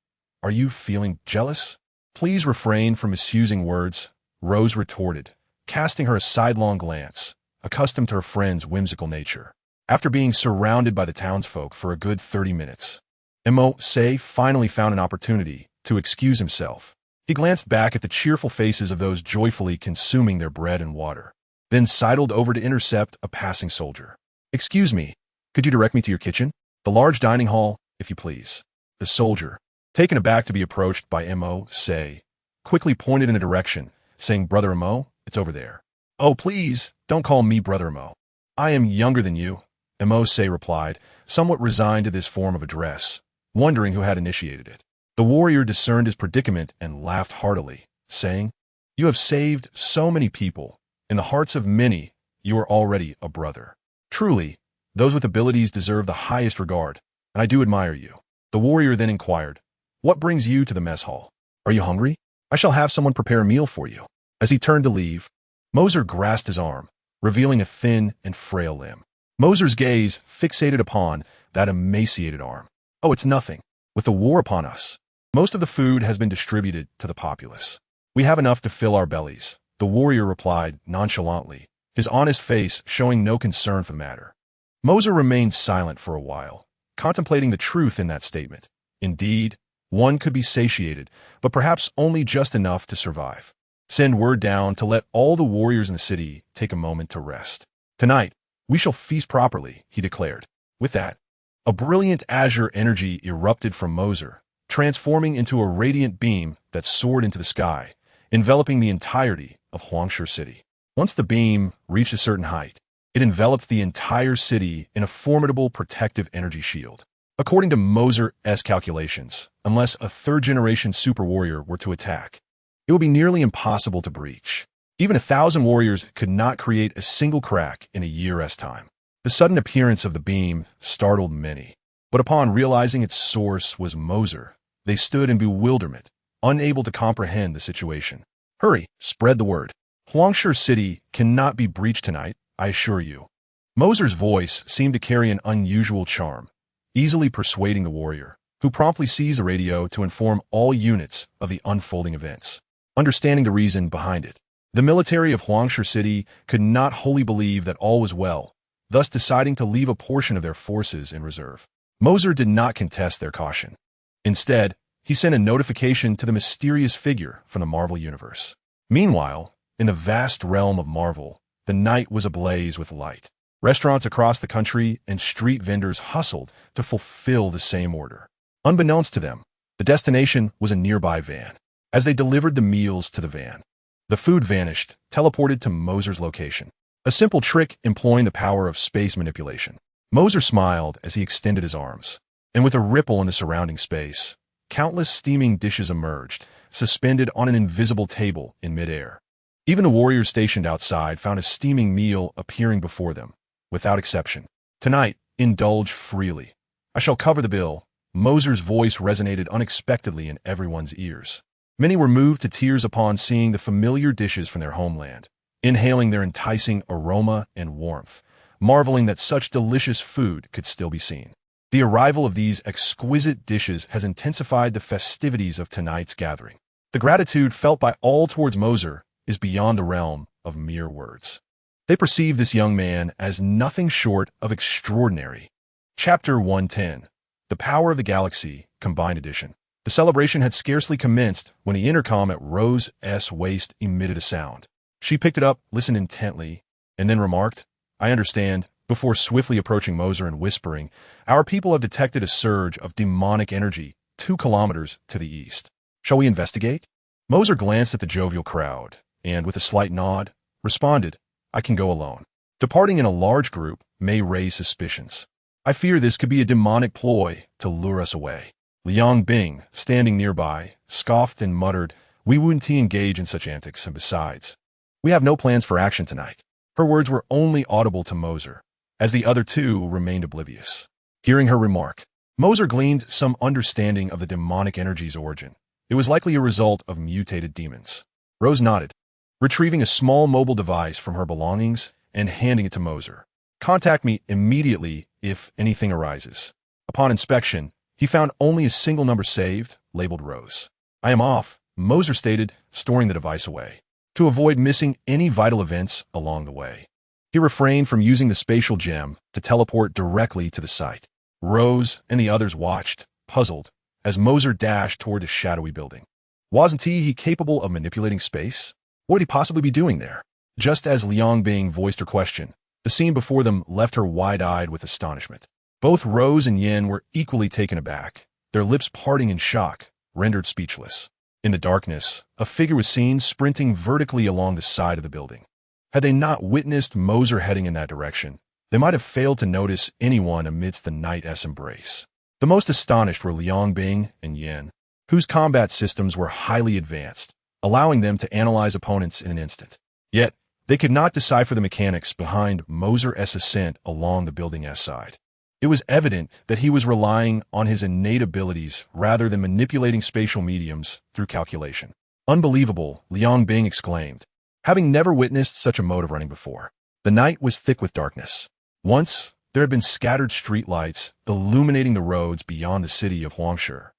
Are you feeling jealous?" "Please refrain from misusing words," Rose retorted, casting her a sidelong glance, accustomed to her friend's whimsical nature. After being surrounded by the townsfolk for a good 30 minutes, Mose finally found an opportunity to excuse himself. He glanced back at the cheerful faces of those joyfully consuming their bread and water, then sidled over to intercept a passing soldier. "Excuse me, could you direct me to your kitchen? The large dining hall, if you please." The soldier, taken aback to be approached by Mose, quickly pointed in a direction, saying, "Brother Mo, it's over there." "Oh, please, don't call me Brother Mo. I am younger than you," Mose replied, somewhat resigned to this form of address, wondering who had initiated it. The warrior discerned his predicament and laughed heartily, saying, "You have saved so many people. In the hearts of many, you are already a brother. Truly, those with abilities deserve the highest regard, and I do admire you." The warrior then inquired, "What brings you to the mess hall? Are you hungry? I shall have someone prepare a meal for you." As he turned to leave, Moser grasped his arm, revealing a thin and frail limb. Moser's gaze fixated upon that emaciated arm. "Oh, it's nothing. With the war upon us, most of the food has been distributed to the populace. We have enough to fill our bellies," the warrior replied nonchalantly, his honest face showing no concern for the matter. Mercer remained silent for a while, contemplating the truth in that statement. Indeed, one could be satiated, but perhaps only just enough to survive. Send word down to let all the warriors in the city take a moment to rest. Tonight, we shall feast properly, he declared. With that, a brilliant azure energy erupted from Mercer, transforming into a radiant beam that soared into the sky, enveloping the entirety of Huangshe City. Once the beam reached a certain height, it enveloped the entire city in a formidable protective energy shield. According to Mercer's calculations, unless a third-generation super warrior were to attack, it would be nearly impossible to breach. Even 1,000 warriors could not create a single crack in a year's time. The sudden appearance of the beam startled many, but upon realizing its source was Mercer, they stood in bewilderment, unable to comprehend the situation. Hurry, spread the word. Huangshe City cannot be breached tonight, I assure you. Mercer's voice seemed to carry an unusual charm, easily persuading the warrior, who promptly seized the radio to inform all units of the unfolding events. Understanding the reason behind it, the military of Huangshe City could not wholly believe that all was well, thus deciding to leave a portion of their forces in reserve. Mercer did not contest their caution. Instead, he sent a notification to the mysterious figure from the Marvel Universe. Meanwhile, in the vast realm of Marvel, the night was ablaze with light. Restaurants across the country and street vendors hustled to fulfill the same order. Unbeknownst to them, the destination was a nearby van. As they delivered the meals to the van, the food vanished, teleported to Mercer's location. A simple trick employing the power of space manipulation. Mercer smiled as he extended his arms, and with a ripple in the surrounding space, countless steaming dishes emerged, suspended on an invisible table in midair. Even the warriors stationed outside found a steaming meal appearing before them, without exception. Tonight, indulge freely. I shall cover the bill. Mercer's voice resonated unexpectedly in everyone's ears. Many were moved to tears upon seeing the familiar dishes from their homeland, inhaling their enticing aroma and warmth, marveling that such delicious food could still be seen. The arrival of these exquisite dishes has intensified the festivities of tonight's gathering. The gratitude felt by all towards Mercer is beyond the realm of mere words. They perceive this young man as nothing short of extraordinary. Chapter 110, The Power of the Galaxy, Combined Edition. The celebration had scarcely commenced when the intercom at Rose's waist emitted a sound. She picked it up, listened intently, and then remarked, I understand, before swiftly approaching Mercer and whispering, our people have detected a surge of demonic energy 2 kilometers to the east. Shall we investigate? Mercer glanced at the jovial crowd, and with a slight nod, responded, I can go alone. Departing in a large group may raise suspicions. I fear this could be a demonic ploy to lure us away. Liang Bing, standing nearby, scoffed and muttered, we wouldn't engage in such antics, and besides, we have no plans for action tonight. Her words were only audible to Mercer, as the other two remained oblivious. Hearing her remark, Mercer gleaned some understanding of the demonic energy's origin. It was likely a result of mutated demons. Rose nodded, retrieving a small mobile device from her belongings and handing it to Mercer. Contact me immediately if anything arises. Upon inspection, he found only a single number saved, labeled Rose. I am off, Mercer stated, storing the device away, to avoid missing any vital events along the way. He refrained from using the spatial gem to teleport directly to the site. Rose and the others watched, puzzled, as Mercer dashed toward the shadowy building. Wasn't he capable of manipulating space? What would he possibly be doing there? Just as Liang Bing voiced her question, the scene before them left her wide-eyed with astonishment. Both Rose and Yin were equally taken aback, their lips parting in shock, rendered speechless. In the darkness, a figure was seen sprinting vertically along the side of the building. Had they not witnessed Mercer heading in that direction, they might have failed to notice anyone amidst the night's embrace. The most astonished were Liang Bing and Yin, whose combat systems were highly advanced, allowing them to analyze opponents in an instant. Yet, they could not decipher the mechanics behind Mercer's ascent along the building's side. It was evident that he was relying on his innate abilities rather than manipulating spatial mediums through calculation. Unbelievable, Liang Bing exclaimed, having never witnessed such a mode of running before. The night was thick with darkness. Once, there had been scattered streetlights illuminating the roads beyond the city of Huangshe,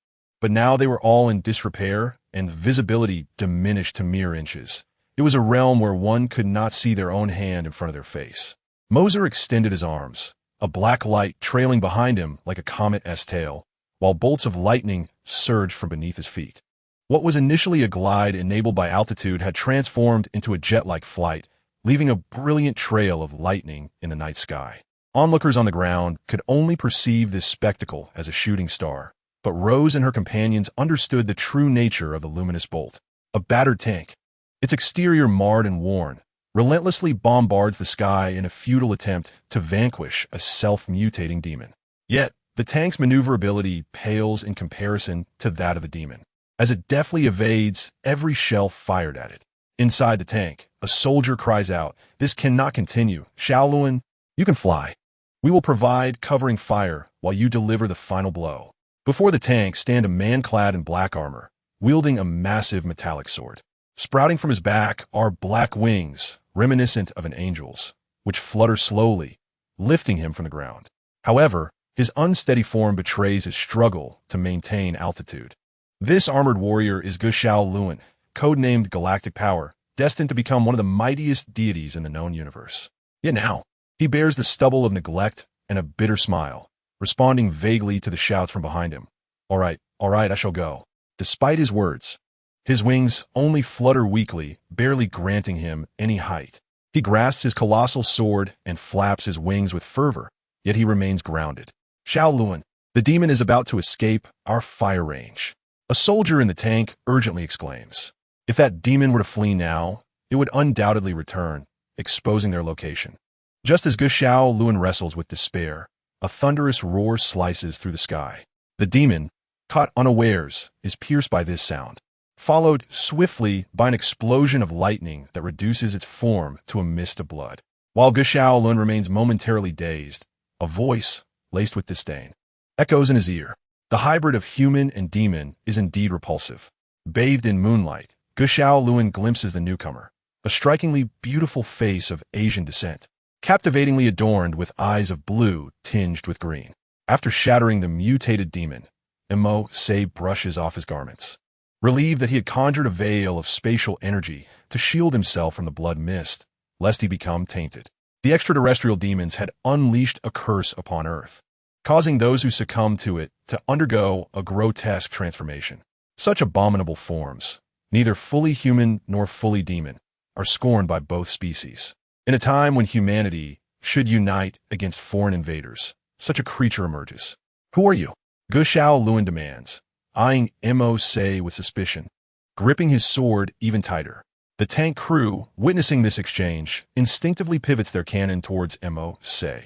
but now they were all in disrepair and visibility diminished to mere inches, It was a realm where one could not see their own hand in front of their face. Mercer extended his arms, a black light trailing behind him like a comet's tail, while bolts of lightning surged from beneath his feet. What was initially a glide enabled by altitude had transformed into a jet-like flight, leaving a brilliant trail of lightning in the night sky. Onlookers on the ground could only perceive this spectacle as a shooting star, but Rose and her companions understood the true nature of the luminous bolt. A battered tank. Its exterior marred and worn, relentlessly bombards the sky in a futile attempt to vanquish a self-mutating demon. Yet, the tank's maneuverability pales in comparison to that of the demon, as it deftly evades every shell fired at it. Inside the tank, a soldier cries out, "This cannot continue. Xiaolun, you can fly. We will provide covering fire while you deliver the final blow." Before the tank stand a man clad in black armor, wielding a massive metallic sword. Sprouting from his back are black wings, reminiscent of an angel's, which flutter slowly, lifting him from the ground. However, his unsteady form betrays his struggle to maintain altitude. This armored warrior is Xiaolun, codenamed Galactic Power, destined to become one of the mightiest deities in the known universe. Yet now, he bears the stubble of neglect and a bitter smile, responding vaguely to the shouts from behind him. All right, I shall go." Despite his words, his wings only flutter weakly, barely granting him any height. He grasps his colossal sword and flaps his wings with fervor, yet he remains grounded. "Xiaolun, the demon is about to escape our fire range." A soldier in the tank urgently exclaims. If that demon were to flee now, it would undoubtedly return, exposing their location. Just as Xiaolun wrestles with despair, a thunderous roar slices through the sky. The demon, caught unawares, is pierced by this sound, followed swiftly by an explosion of lightning that reduces its form to a mist of blood. While Xiaolun remains momentarily dazed, a voice, laced with disdain, echoes in his ear. The hybrid of human and demon is indeed repulsive. Bathed in moonlight, Xiaolun glimpses the newcomer, a strikingly beautiful face of Asian descent, captivatingly adorned with eyes of blue tinged with green. After shattering the mutated demon, Mercer brushes off his garments, relieved that he had conjured a veil of spatial energy to shield himself from the blood mist, lest he become tainted. The extraterrestrial demons had unleashed a curse upon Earth, causing those who succumbed to it to undergo a grotesque transformation. Such abominable forms, neither fully human nor fully demon, are scorned by both species. In a time when humanity should unite against foreign invaders, such a creature emerges. "Who are you?" Xiaolun demands, eyeing Mercer with suspicion, gripping his sword even tighter. The tank crew, witnessing this exchange, instinctively pivots their cannon towards Mercer.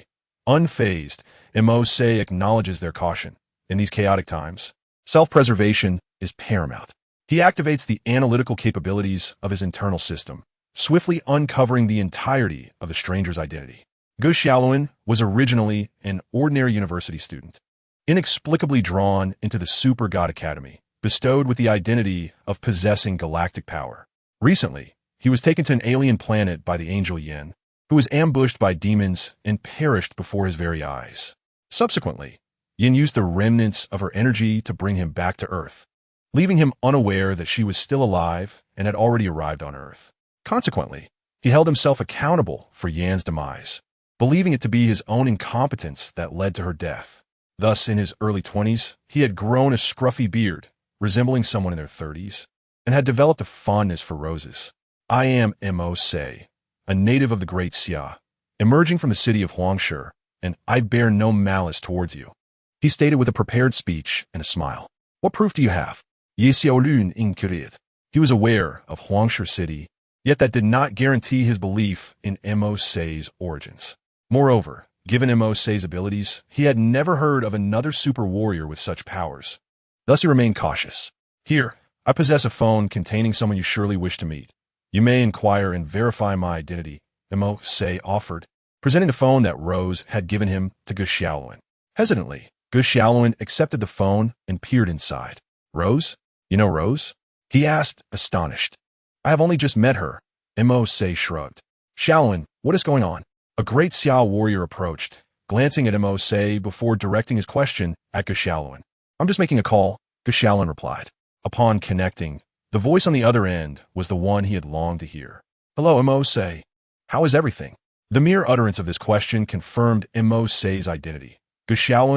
Unfazed, Mercer acknowledges their caution. In these chaotic times, self-preservation is paramount. He activates the analytical capabilities of his internal system, swiftly uncovering the entirety of the stranger's identity. Xiaolun was originally an ordinary university student, inexplicably drawn into the Super God Academy, bestowed with the identity of possessing galactic power. Recently, he was taken to an alien planet by the angel Yin, who was ambushed by demons and perished before his very eyes. Subsequently, Yin used the remnants of her energy to bring him back to Earth, leaving him unaware that she was still alive and had already arrived on Earth. Consequently, he held himself accountable for Yan's demise, believing it to be his own incompetence that led to her death. Thus, in his early 20s, he had grown a scruffy beard, resembling someone in their 30s, and had developed a fondness for roses. "I am Mercer, a native of the Great Xia, emerging from the city of Huangshi, and I bear no malice towards you," he stated with a prepared speech and a smile. "What proof do you have?" Xiaolun inquired. He was aware of Huangshi City, yet that did not guarantee his belief in Mercer's origins. Moreover, given Mercer's abilities, he had never heard of another super warrior with such powers. Thus he remained cautious. "Here, I possess a phone containing someone you surely wish to meet. You may inquire and verify my identity," Mercer offered, presenting the phone that Rose had given him to Xiaolun. Hesitantly, Xiaolun accepted the phone and peered inside. "Rose? You know Rose?" he asked, astonished. "I have only just met her," Mercer shrugged. "Xiaolun, what is going on?" A great Xia warrior approached, glancing at Mercer before directing his question at Xiaolun. "I'm just making a call," Xiaolun replied. Upon connecting, The voice on the other end was the one he had longed to hear. "Hello, Mo-se. How is everything?" The mere utterance of this question confirmed Mo-se's identity. Gu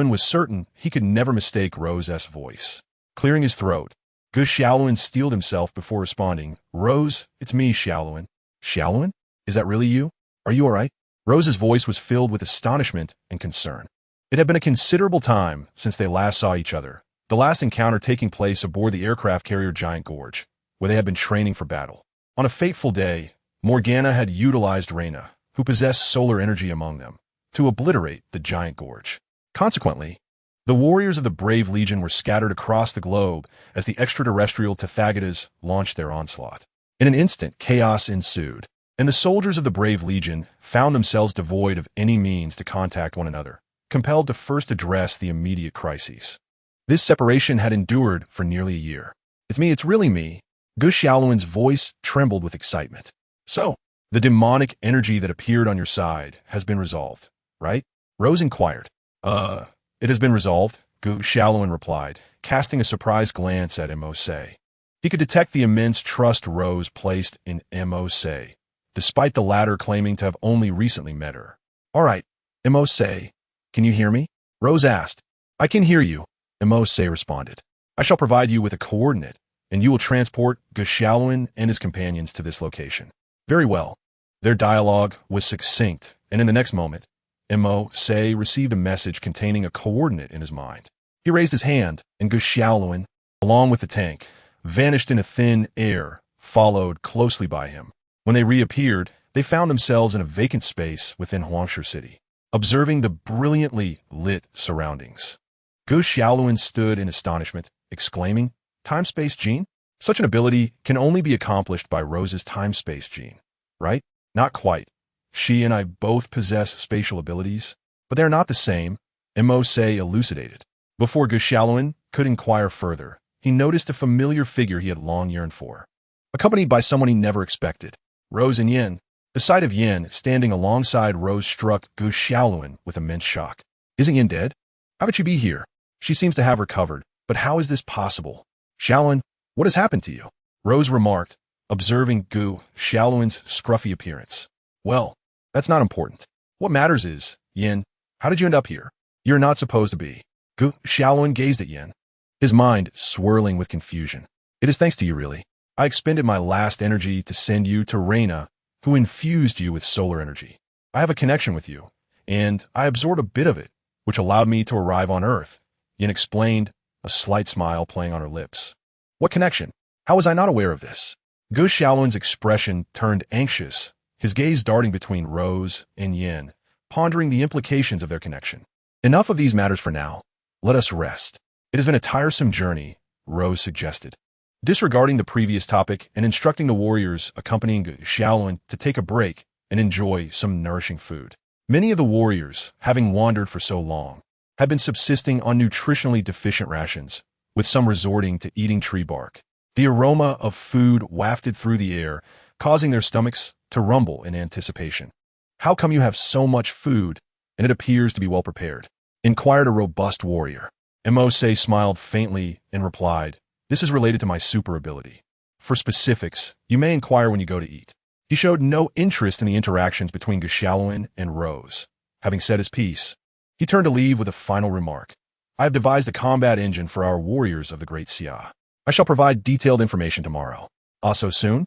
was certain he could never mistake Rose's voice. Clearing his throat, Gu steeled himself before responding. "Rose, it's me, Xiaoluan." "Xiaoluan? Is that really you? Are you all right?" Rose's voice was filled with astonishment and concern. It had been a considerable time since they last saw each other, the last encounter taking place aboard the aircraft carrier Giant Gorge, where they had been training for battle. On a fateful day, Morgana had utilized Reyna, who possessed solar energy among them, to obliterate the Giant Gorge. Consequently, the warriors of the Brave Legion were scattered across the globe as the extraterrestrial Tathagatas launched their onslaught. In an instant, chaos ensued, and the soldiers of the Brave Legion found themselves devoid of any means to contact one another, compelled to first address the immediate crises. This separation had endured for nearly a year. It's really me." Gu Xiaoluan's voice trembled with excitement. "So, the demonic energy that appeared on your side has been resolved, right?" Rose inquired. It has been resolved," Gu Xiaoluan replied, casting a surprised glance at Mo-se. He could detect the immense trust Rose placed in Mo-se, despite the latter claiming to have only recently met her. "All right, Mo-se, can you hear me?" Rose asked. "I can hear you," Mo-se responded. "I shall provide you with a coordinate, and you will transport Gu Xiaoluan and his companions to this location." "Very well." Their dialogue was succinct, and in the next moment, Mo-se received a message containing a coordinate in his mind. He raised his hand, and Gu Xiaoluan, along with the tank, vanished in a thin air, followed closely by him. When they reappeared, they found themselves in a vacant space within Huangshu City, observing the brilliantly lit surroundings. Gu Xiaoluan stood in astonishment, exclaiming, "Time-space gene? Such an ability can only be accomplished by Rose's time-space gene, right?" "Not quite. She and I both possess spatial abilities, but they are not the same," Mo-se elucidated. Before Gu Xiaoluan could inquire further, he noticed a familiar figure he had long yearned for, accompanied by someone he never expected, Rose and Yin. The sight of Yin standing alongside Rose struck Gu Xiaoluan with immense shock. "Isn't Yin dead? How could she be here? She seems to have recovered, but how is this possible?" "Xiaoluan, what has happened to you?" Rose remarked, observing Gu Xiaoluan's scruffy appearance. "Well, that's not important. What matters is, Yin, how did you end up here? You're not supposed to be." Gu Xiaoluan gazed at Yin, his mind swirling with confusion. "It is thanks to you, really. I expended my last energy to send you to Reyna, who infused you with solar energy. I have a connection with you, and I absorbed a bit of it, which allowed me to arrive on Earth," Yin explained, a slight smile playing on her lips. "What connection? How was I not aware of this?" Gu Xiaoluan's expression turned anxious, his gaze darting between Rose and Yin, pondering the implications of their connection. "Enough of these matters for now. Let us rest. It has been a tiresome journey," Rose suggested, disregarding the previous topic and instructing the warriors accompanying Gu Xiaoluan to take a break and enjoy some nourishing food. Many of the warriors, having wandered for so long, had been subsisting on nutritionally deficient rations, with some resorting to eating tree bark. The aroma of food wafted through the air, causing their stomachs to rumble in anticipation. "How come you have so much food, and it appears to be well prepared?" inquired a robust warrior. Mo-se smiled faintly and replied, "This is related to my super ability. For specifics, you may inquire when you go to eat." He showed no interest in the interactions between Gu Xiaoluan and Rose. Having said his piece, he turned to leave with a final remark. "I have devised a combat engine for our warriors of the Great Xia. I shall provide detailed information tomorrow." "Ah, so soon?"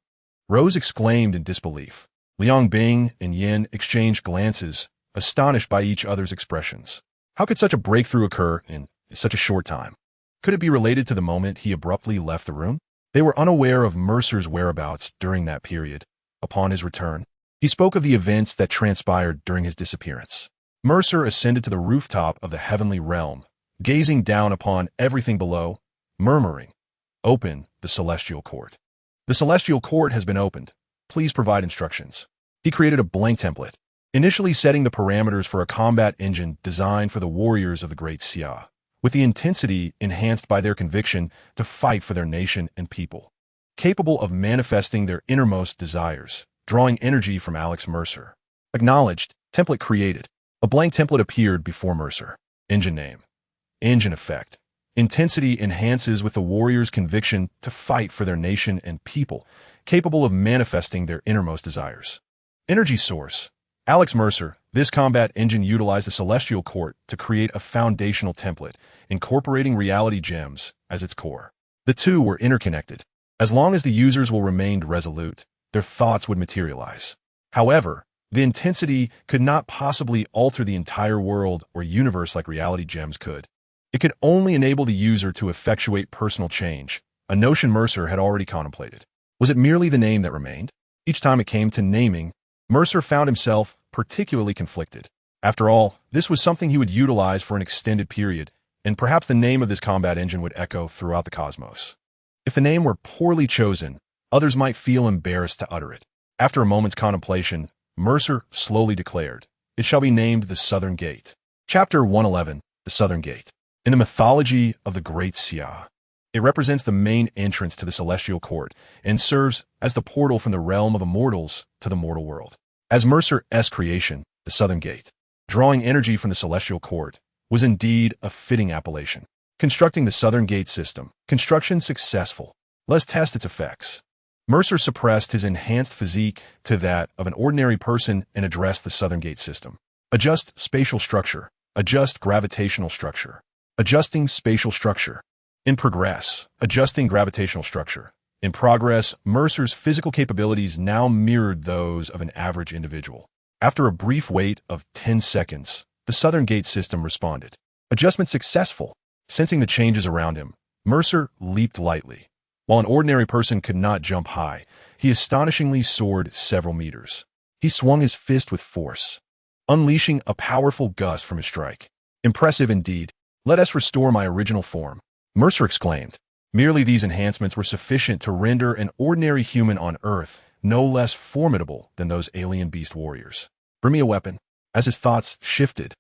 Rose exclaimed in disbelief. Liang Bing and Yin exchanged glances, astonished by each other's expressions. How could such a breakthrough occur in such a short time? Could it be related to the moment he abruptly left the room? They were unaware of Mercer's whereabouts during that period. Upon his return, he spoke of the events that transpired during his disappearance. Mercer ascended to the rooftop of the heavenly realm, gazing down upon everything below, murmuring, "Open the celestial court." "The celestial court has been opened. Please provide instructions." He created a blank template, initially setting the parameters for a combat engine designed for the warriors of the Great Xia, with the intensity enhanced by their conviction to fight for their nation and people. Capable of manifesting their innermost desires, drawing energy from Alex Mercer. Acknowledged, template created. A blank template appeared before Mercer. Engine name. Engine effect. Intensity enhances with the warrior's conviction to fight for their nation and people, capable of manifesting their innermost desires. Energy source. Alex Mercer, this combat engine utilized the Celestial Court to create a foundational template, incorporating reality gems as its core. The two were interconnected. As long as the users will remain resolute, their thoughts would materialize. However, the intensity could not possibly alter the entire world or universe like reality gems could. It could only enable the user to effectuate personal change, a notion Mercer had already contemplated. Was it merely the name that remained? Each time it came to naming, Mercer found himself particularly conflicted. After all, this was something he would utilize for an extended period, and perhaps the name of this combat engine would echo throughout the cosmos. If the name were poorly chosen, others might feel embarrassed to utter it. After a moment's contemplation, Mercer slowly declared, "It shall be named the Southern Gate." Chapter 111, The Southern Gate. In the mythology of the Great Sia, it represents the main entrance to the Celestial Court and serves as the portal from the realm of immortals to the mortal world. As Mercer's creation, the Southern Gate, drawing energy from the Celestial Court, was indeed a fitting appellation. Constructing the Southern Gate system. Construction successful. Let's test its effects. Mercer suppressed his enhanced physique to that of an ordinary person and addressed the Southern Gate system. Adjust spatial structure. Adjust gravitational structure. Adjusting spatial structure. In progress, adjusting gravitational structure. In progress, Mercer's physical capabilities now mirrored those of an average individual. After a brief wait of 10 seconds, the Southern Gate system responded. Adjustment successful. Sensing the changes around him, Mercer leaped lightly. While an ordinary person could not jump high, he astonishingly soared several meters. He swung his fist with force, unleashing a powerful gust from his strike. Impressive indeed. "Let us restore my original form," Mercer exclaimed. Merely these enhancements were sufficient to render an ordinary human on Earth no less formidable than those alien beast warriors. "Bring me a weapon." As his thoughts shifted,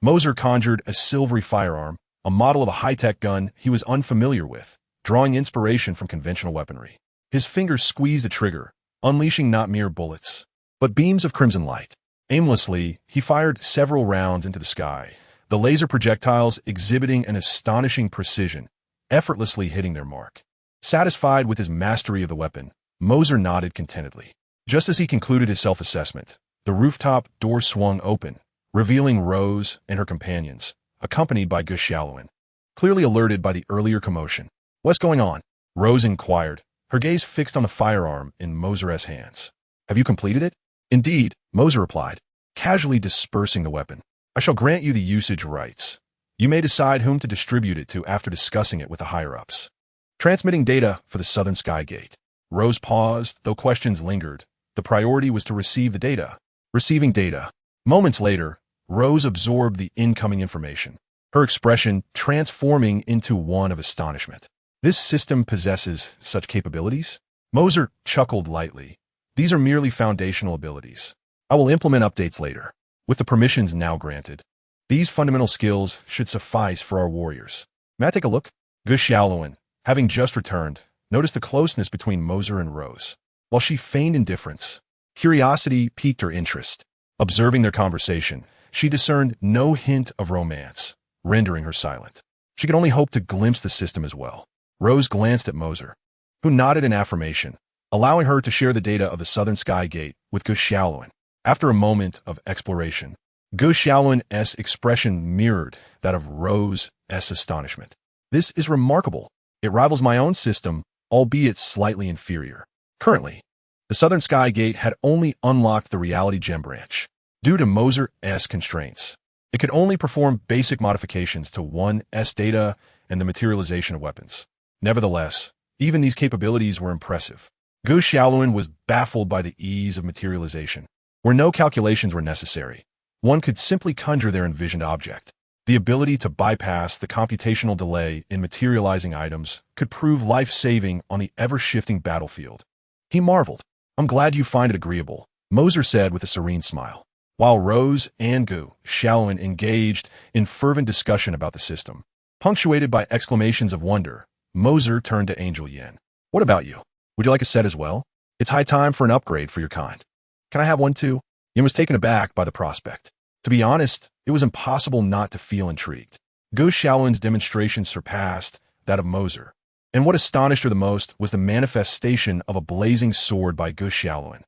Mercer conjured a silvery firearm, a model of a high-tech gun he was unfamiliar with, drawing inspiration from conventional weaponry. His fingers squeezed the trigger, unleashing not mere bullets, but beams of crimson light. Aimlessly, he fired several rounds into the sky, the laser projectiles exhibiting an astonishing precision, effortlessly hitting their mark. Satisfied with his mastery of the weapon, Mercer nodded contentedly. Just as he concluded his self-assessment, the rooftop door swung open, revealing Rose and her companions, accompanied by Gushaloin. Clearly alerted by the earlier commotion. "What's going on?" Rose inquired, her gaze fixed on the firearm in Mercer's hands. "Have you completed it?" "Indeed," Mercer replied, casually dispersing the weapon. "I shall grant you the usage rights. You may decide whom to distribute it to after discussing it with the higher-ups." Transmitting data for the Southern Sky Gate. Rose paused, though questions lingered. The priority was to receive the data. Receiving data. Moments later, Rose absorbed the incoming information, her expression transforming into one of astonishment. "This system possesses such capabilities?" Mercer chuckled lightly. "These are merely foundational abilities. I will implement updates later, with the permissions now granted. These fundamental skills should suffice for our warriors." "May I take a look?" Gushaloin, having just returned, noticed the closeness between Mercer and Rose. While she feigned indifference, curiosity piqued her interest. Observing their conversation, she discerned no hint of romance, rendering her silent. She could only hope to glimpse the system as well. Rose glanced at Mercer, who nodded in affirmation, allowing her to share the data of the Southern Sky Gate with Gushaloin. After a moment of exploration, Gushaloin's expression mirrored that of Rose's astonishment. "This is remarkable. It rivals my own system, albeit slightly inferior." Currently, the Southern Sky Gate had only unlocked the reality gem branch. Due to Mercer's constraints, it could only perform basic modifications to one's data and the materialization of weapons. Nevertheless, even these capabilities were impressive. Gushaloin was baffled by the ease of materialization. Where no calculations were necessary, one could simply conjure their envisioned object. The ability to bypass the computational delay in materializing items could prove life-saving on the ever-shifting battlefield. He marveled. "I'm glad you find it agreeable," Mercer said with a serene smile. While Rose and Gushaloin engaged in fervent discussion about the system, punctuated by exclamations of wonder, Mercer turned to Angel Yin. "What about you? Would you like a set as well? It's high time for an upgrade for your kind." "Can I have one too?" Yin was taken aback by the prospect. To be honest, it was impossible not to feel intrigued. Gu Xiaolun's demonstration surpassed that of Mercer. And what astonished her the most was the manifestation of a blazing sword by Gu Xiaolun.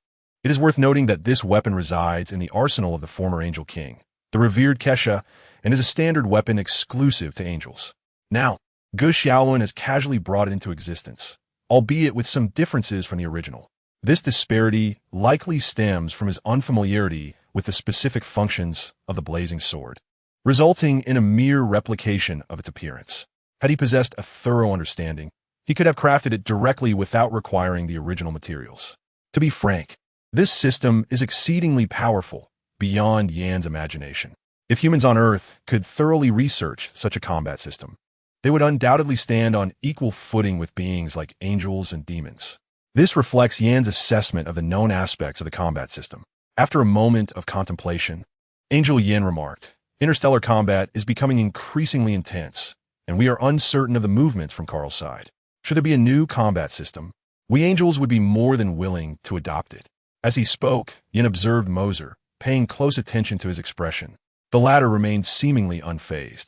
It is worth noting that this weapon resides in the arsenal of the former Angel King, the revered Kesha, and is a standard weapon exclusive to angels. Now, Gu Xiaolun has casually brought it into existence, albeit with some differences from the original. This disparity likely stems from his unfamiliarity with the specific functions of the blazing sword, resulting in a mere replication of its appearance. Had he possessed a thorough understanding, he could have crafted it directly without requiring the original materials. To be frank, this system is exceedingly powerful, beyond Yan's imagination. If humans on Earth could thoroughly research such a combat system, they would undoubtedly stand on equal footing with beings like angels and demons. This reflects Yan's assessment of the known aspects of the combat system. After a moment of contemplation, Angel Yan remarked, "Interstellar combat is becoming increasingly intense, and we are uncertain of the movements from Carl's side. Should there be a new combat system, we angels would be more than willing to adopt it." As he spoke, Yan observed Mercer, paying close attention to his expression. The latter remained seemingly unfazed,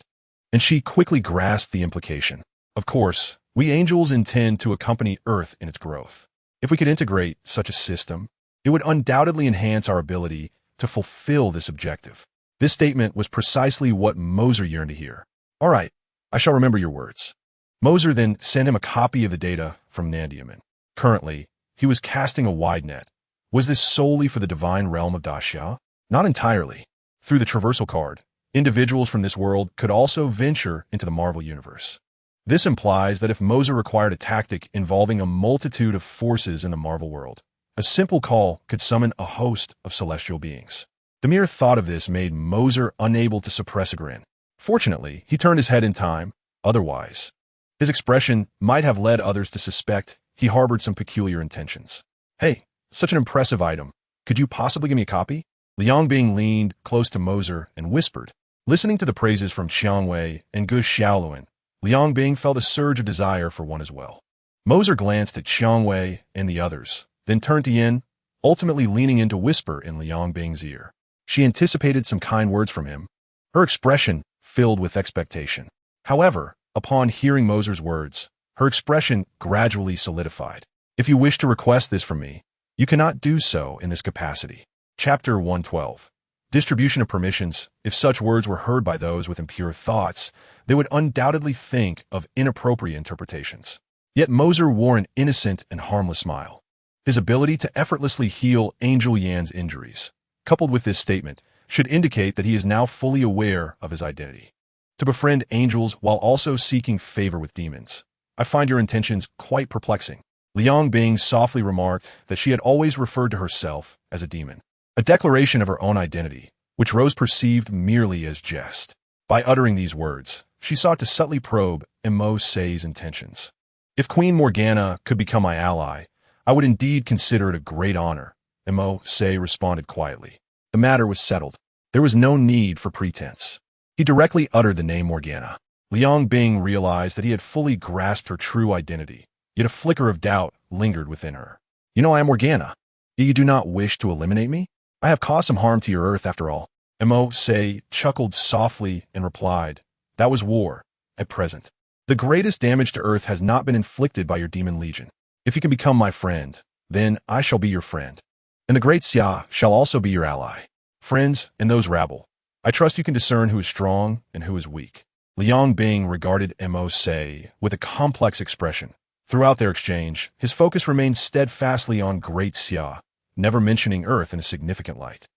and she quickly grasped the implication. Of course, we angels intend to accompany Earth in its growth. If we could integrate such a system, it would undoubtedly enhance our ability to fulfill this objective. This statement was precisely what Mercer yearned to hear. "All right, I shall remember your words." Mercer then sent him a copy of the data from Nandiaman. Currently, he was casting a wide net. Was this solely for the divine realm of Daxia? Not entirely. Through the traversal card, individuals from this world could also venture into the Marvel universe. This implies that if Mercer required a tactic involving a multitude of forces in the Marvel world, a simple call could summon a host of celestial beings. The mere thought of this made Mercer unable to suppress a grin. Fortunately, he turned his head in time. Otherwise, his expression might have led others to suspect he harbored some peculiar intentions. "Hey, such an impressive item. Could you possibly give me a copy?" Liang Bing leaned close to Mercer and whispered. Listening to the praises from Xiang Wei and Gu Xiaolun, Liang Bing felt a surge of desire for one as well. Mercer glanced at Xiang Wei and the others, then turned to Yin, ultimately leaning in to whisper in Liang Bing's ear. She anticipated some kind words from him, her expression filled with expectation. However, upon hearing Mercer's words, her expression gradually solidified. "If you wish to request this from me, you cannot do so in this capacity." Chapter 112. Distribution of permissions. If such words were heard by those with impure thoughts, they would undoubtedly think of inappropriate interpretations. Yet Mercer wore an innocent and harmless smile. His ability to effortlessly heal Angel Yan's injuries, coupled with this statement, should indicate that he is now fully aware of his identity. To befriend angels while also seeking favor with demons. I find your intentions quite perplexing. Liang Bing softly remarked that she had always referred to herself as a demon. A declaration of her own identity, which Rose perceived merely as jest. By uttering these words, she sought to subtly probe Mo Se's intentions. "If Queen Morgana could become my ally, I would indeed consider it a great honor," Mo Se responded quietly. The matter was settled. There was no need for pretense. He directly uttered the name Morgana. Liang Bing realized that he had fully grasped her true identity, yet a flicker of doubt lingered within her. "You know I am Morgana. Yet you do not wish to eliminate me? I have caused some harm to your Earth after all." Mo Se chuckled softly and replied, "That was war, at present. The greatest damage to Earth has not been inflicted by your demon legion. If you can become my friend, then I shall be your friend. And the great Xia shall also be your ally. Friends and those rabble, I trust you can discern who is strong and who is weak." Liang Bing regarded Mo Se with a complex expression. Throughout their exchange, his focus remained steadfastly on Great Xia, never mentioning Earth in a significant light.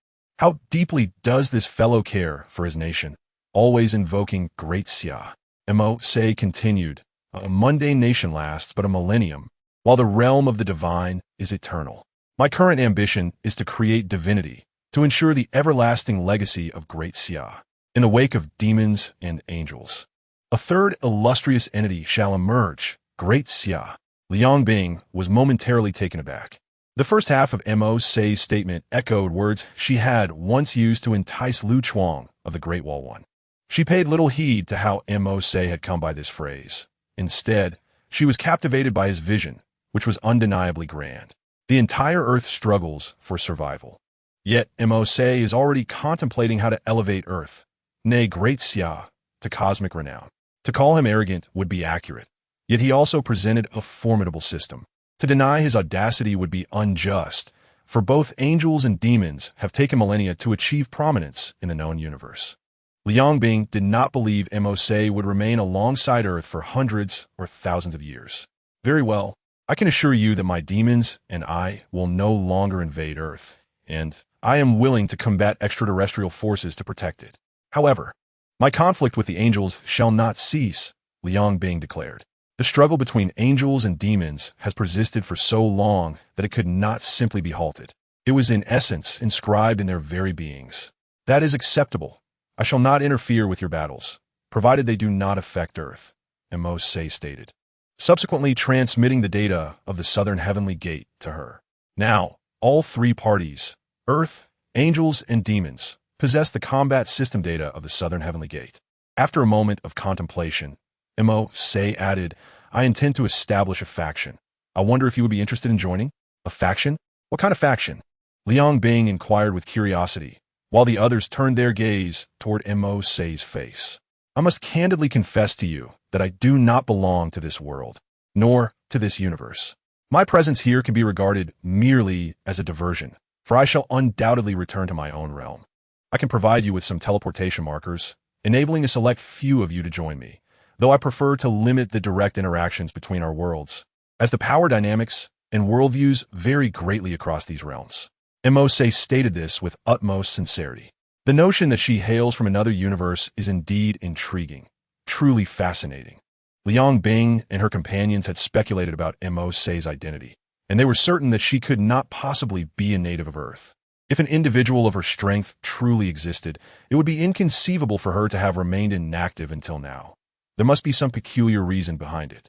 How deeply does this fellow care for his nation, always invoking Great Xia? Mo Se continued, "A mundane nation lasts but a millennium, while the realm of the divine is eternal. My current ambition is to create divinity, to ensure the everlasting legacy of Great Xia. In the wake of demons and angels, a third illustrious entity shall emerge, Great Xia." Liang Bing was momentarily taken aback. The first half of Mo Se's statement echoed words she had once used to entice Lu Chuang of the Great Wall One. She paid little heed to how Mo Se had come by this phrase. Instead, she was captivated by his vision, which was undeniably grand. The entire Earth struggles for survival. Yet Mo Se is already contemplating how to elevate Earth. Nay, Great Xia, to cosmic renown. To call him arrogant would be accurate, yet he also presented a formidable system. To deny his audacity would be unjust, for both angels and demons have taken millennia to achieve prominence in the known universe. Liang Bing did not believe MOC would remain alongside Earth for hundreds or thousands of years. Very well, I can assure you that my demons and I will no longer invade Earth, and I am willing to combat extraterrestrial forces to protect it. However, my conflict with the angels shall not cease, Liang Bing declared. The struggle between angels and demons has persisted for so long that it could not simply be halted. It was in essence inscribed in their very beings. That is acceptable. I shall not interfere with your battles, provided they do not affect Earth, MOC stated, subsequently transmitting the data of the Southern Heavenly Gate to her. Now, all three parties, Earth, angels, and demons, possess the combat system data of the Southern Heavenly Gate. After a moment of contemplation, MOC added, I intend to establish a faction. I wonder if you would be interested in joining? A faction? What kind of faction? Liang Bing inquired with curiosity, while the others turned their gaze toward MOC's face. I must candidly confess to you that I do not belong to this world, nor to this universe. My presence here can be regarded merely as a diversion, for I shall undoubtedly return to my own realm. I can provide you with some teleportation markers, enabling a select few of you to join me, though I prefer to limit the direct interactions between our worlds, as the power dynamics and worldviews vary greatly across these realms. MOC stated this with utmost sincerity. The notion that she hails from another universe is indeed intriguing, truly fascinating. Liang Bing and her companions had speculated about MOC's identity, and they were certain that she could not possibly be a native of Earth. If an individual of her strength truly existed, it would be inconceivable for her to have remained inactive until now. There must be some peculiar reason behind it.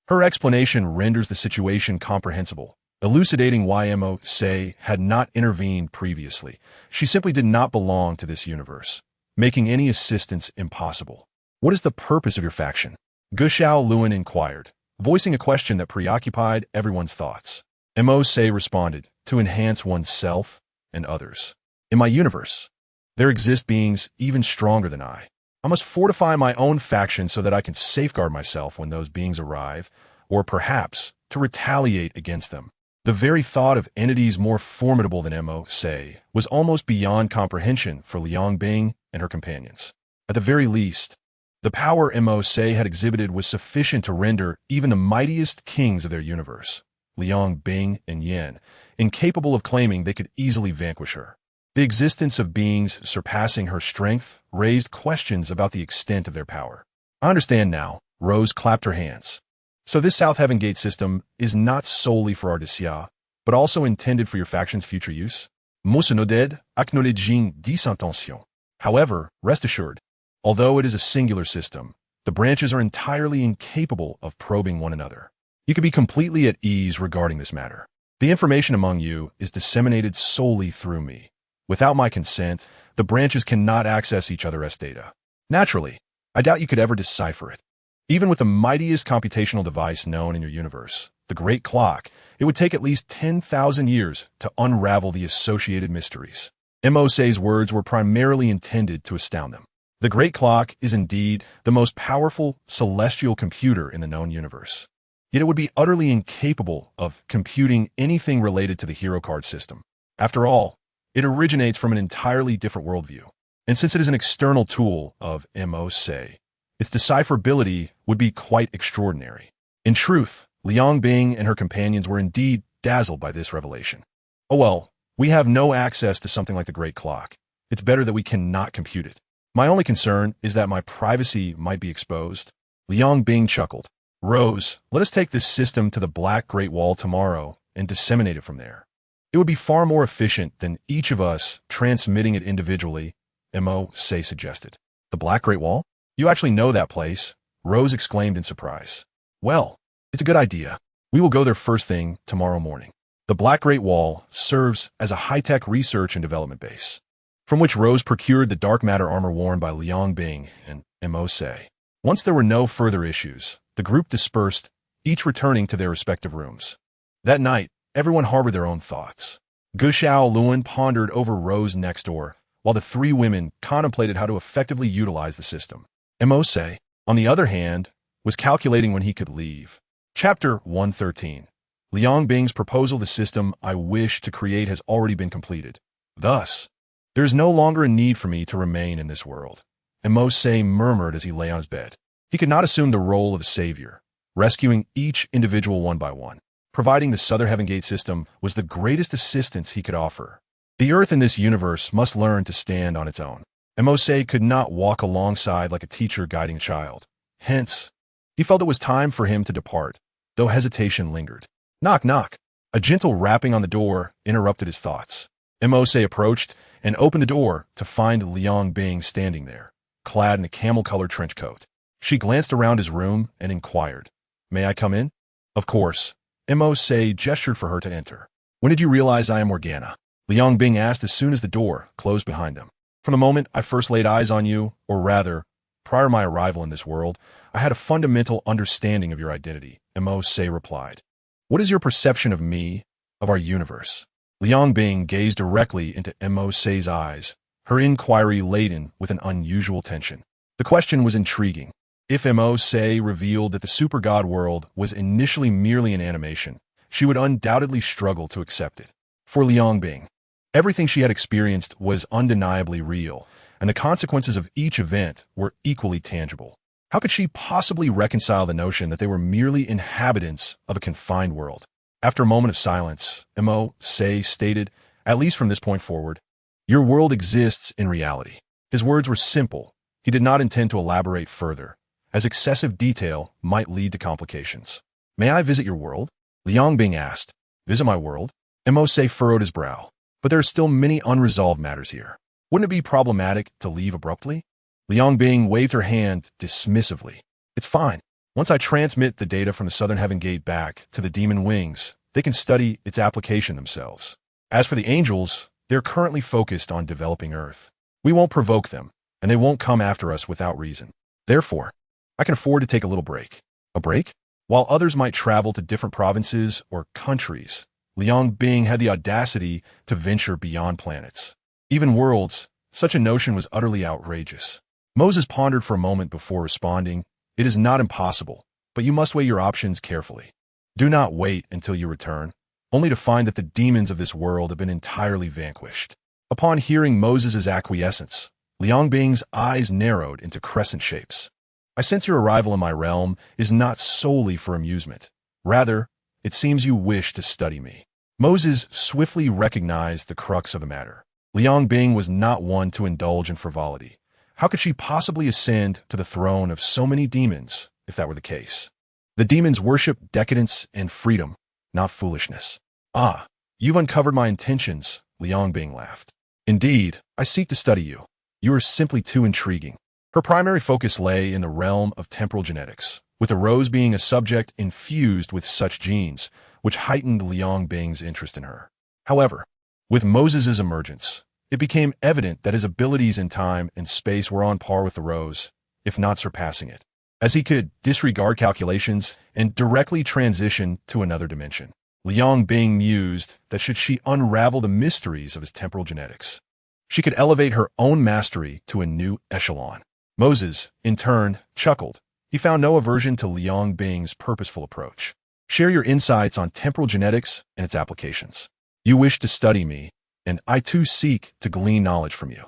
Her explanation renders the situation comprehensible, elucidating why MOC had not intervened previously. She simply did not belong to this universe, making any assistance impossible. What is the purpose of your faction? Guxiao Luan inquired, voicing a question that preoccupied everyone's thoughts. MOC responded, to enhance oneself and others. In my universe, there exist beings even stronger than I. I must fortify my own faction so that I can safeguard myself when those beings arrive, or perhaps to retaliate against them. The very thought of entities more formidable than MOC was almost beyond comprehension for Liang Bing and her companions. At the very least, the power MOC had exhibited was sufficient to render even the mightiest kings of their universe, Liang Bing and Yan, incapable of claiming they could easily vanquish her. The existence of beings surpassing her strength raised questions about the extent of their power. I understand now. Rose clapped her hands. So this South Heaven Gate system is not solely for Ardisia, but also intended for your faction's future use? Monsieur Noded acknowledging this intention. However, rest assured, although it is a singular system, the branches are entirely incapable of probing one another. You can be completely at ease regarding this matter. The information among you is disseminated solely through me. Without my consent, the branches cannot access each other as data. Naturally, I doubt you could ever decipher it. Even with the mightiest computational device known in your universe, the Great Clock, it would take at least 10,000 years to unravel the associated mysteries. MOC's words were primarily intended to astound them. The Great Clock is indeed the most powerful celestial computer in the known universe. Yet it would be utterly incapable of computing anything related to the hero card system. After all, it originates from an entirely different worldview. And since it is an external tool of MOC, its decipherability would be quite extraordinary. In truth, Liang Bing and her companions were indeed dazzled by this revelation. Oh well, we have no access to something like the Great Clock. It's better that we cannot compute it. My only concern is that my privacy might be exposed. Liang Bing chuckled. Rose, let us take this system to the Black Great Wall tomorrow and disseminate it from there. It would be far more efficient than each of us transmitting it individually, MOC suggested. The Black Great Wall? You actually know that place? Rose exclaimed in surprise. Well, it's a good idea. We will go there first thing tomorrow morning. The Black Great Wall serves as a high-tech research and development base, from which Rose procured the dark matter armor worn by Liang Bing and MOC. Once there were no further issues, the group dispersed, each returning to their respective rooms. That night, everyone harbored their own thoughts. Guxiao Luan pondered over Rose next door, while the three women contemplated how to effectively utilize the system. Mose, on the other hand, was calculating when he could leave. Chapter 113. Liang Bing's proposal. The system I wish to create has already been completed. Thus, there is no longer a need for me to remain in this world. Mose murmured as he lay on his bed. He could not assume the role of a savior, rescuing each individual one by one. Providing the Southern Heaven Gate system was the greatest assistance he could offer. The Earth in this universe must learn to stand on its own. Mose could not walk alongside like a teacher guiding a child. Hence, he felt it was time for him to depart, though hesitation lingered. Knock, knock. A gentle rapping on the door interrupted his thoughts. Mose approached and opened the door to find Liang Bing standing there, clad in a camel-colored trench coat. She glanced around his room and inquired, "May I come in?" "Of course." Mose gestured for her to enter. "When did you realize I am Morgana?" Liang Bing asked as soon as the door closed behind them. "From the moment I first laid eyes on you, or rather, prior to my arrival in this world, I had a fundamental understanding of your identity," Mose replied. "What is your perception of me, of our universe?" Liang Bing gazed directly into Mose's eyes, her inquiry laden with an unusual tension. The question was intriguing. If Mose revealed that the super god world was initially merely an animation, she would undoubtedly struggle to accept it. For Liang Bing, everything she had experienced was undeniably real, and the consequences of each event were equally tangible. How could she possibly reconcile the notion that they were merely inhabitants of a confined world? After a moment of silence, Mose stated, "At least from this point forward, your world exists in reality." His words were simple. He did not intend to elaborate further, as excessive detail might lead to complications. "May I visit your world?" Liang Bing asked. "Visit my world?" Mose furrowed his brow. "But there are still many unresolved matters here. Wouldn't it be problematic to leave abruptly?" Liang Bing waved her hand dismissively. "It's fine. Once I transmit the data from the Southern Heaven Gate back to the demon wings, they can study its application themselves. As for the angels, they're currently focused on developing Earth. We won't provoke them, and they won't come after us without reason. Therefore, I can afford to take a little break." A break? While others might travel to different provinces or countries, Liang Bing had the audacity to venture beyond planets. Even worlds, such a notion was utterly outrageous. Moses pondered for a moment before responding, "It is not impossible, but you must weigh your options carefully. Do not wait until you return, only to find that the demons of this world have been entirely vanquished." Upon hearing Moses' acquiescence, Liang Bing's eyes narrowed into crescent shapes. "I sense your arrival in my realm is not solely for amusement. Rather, it seems you wish to study me." Moses swiftly recognized the crux of the matter. Liang Bing was not one to indulge in frivolity. How could she possibly ascend to the throne of so many demons, if that were the case? The demons worship decadence and freedom, not foolishness. "Ah, you've uncovered my intentions," Liang Bing laughed. "Indeed, I seek to study you. You are simply too intriguing." Her primary focus lay in the realm of temporal genetics, with a rose being a subject infused with such genes, which heightened Liang Bing's interest in her. However, with Moses' emergence, it became evident that his abilities in time and space were on par with the rose, if not surpassing it, as he could disregard calculations and directly transition to another dimension. Liang Bing mused that should she unravel the mysteries of his temporal genetics, she could elevate her own mastery to a new echelon. Moses, in turn, chuckled. He found no aversion to Liang Bing's purposeful approach. "Share your insights on temporal genetics and its applications. You wish to study me, and I too seek to glean knowledge from you."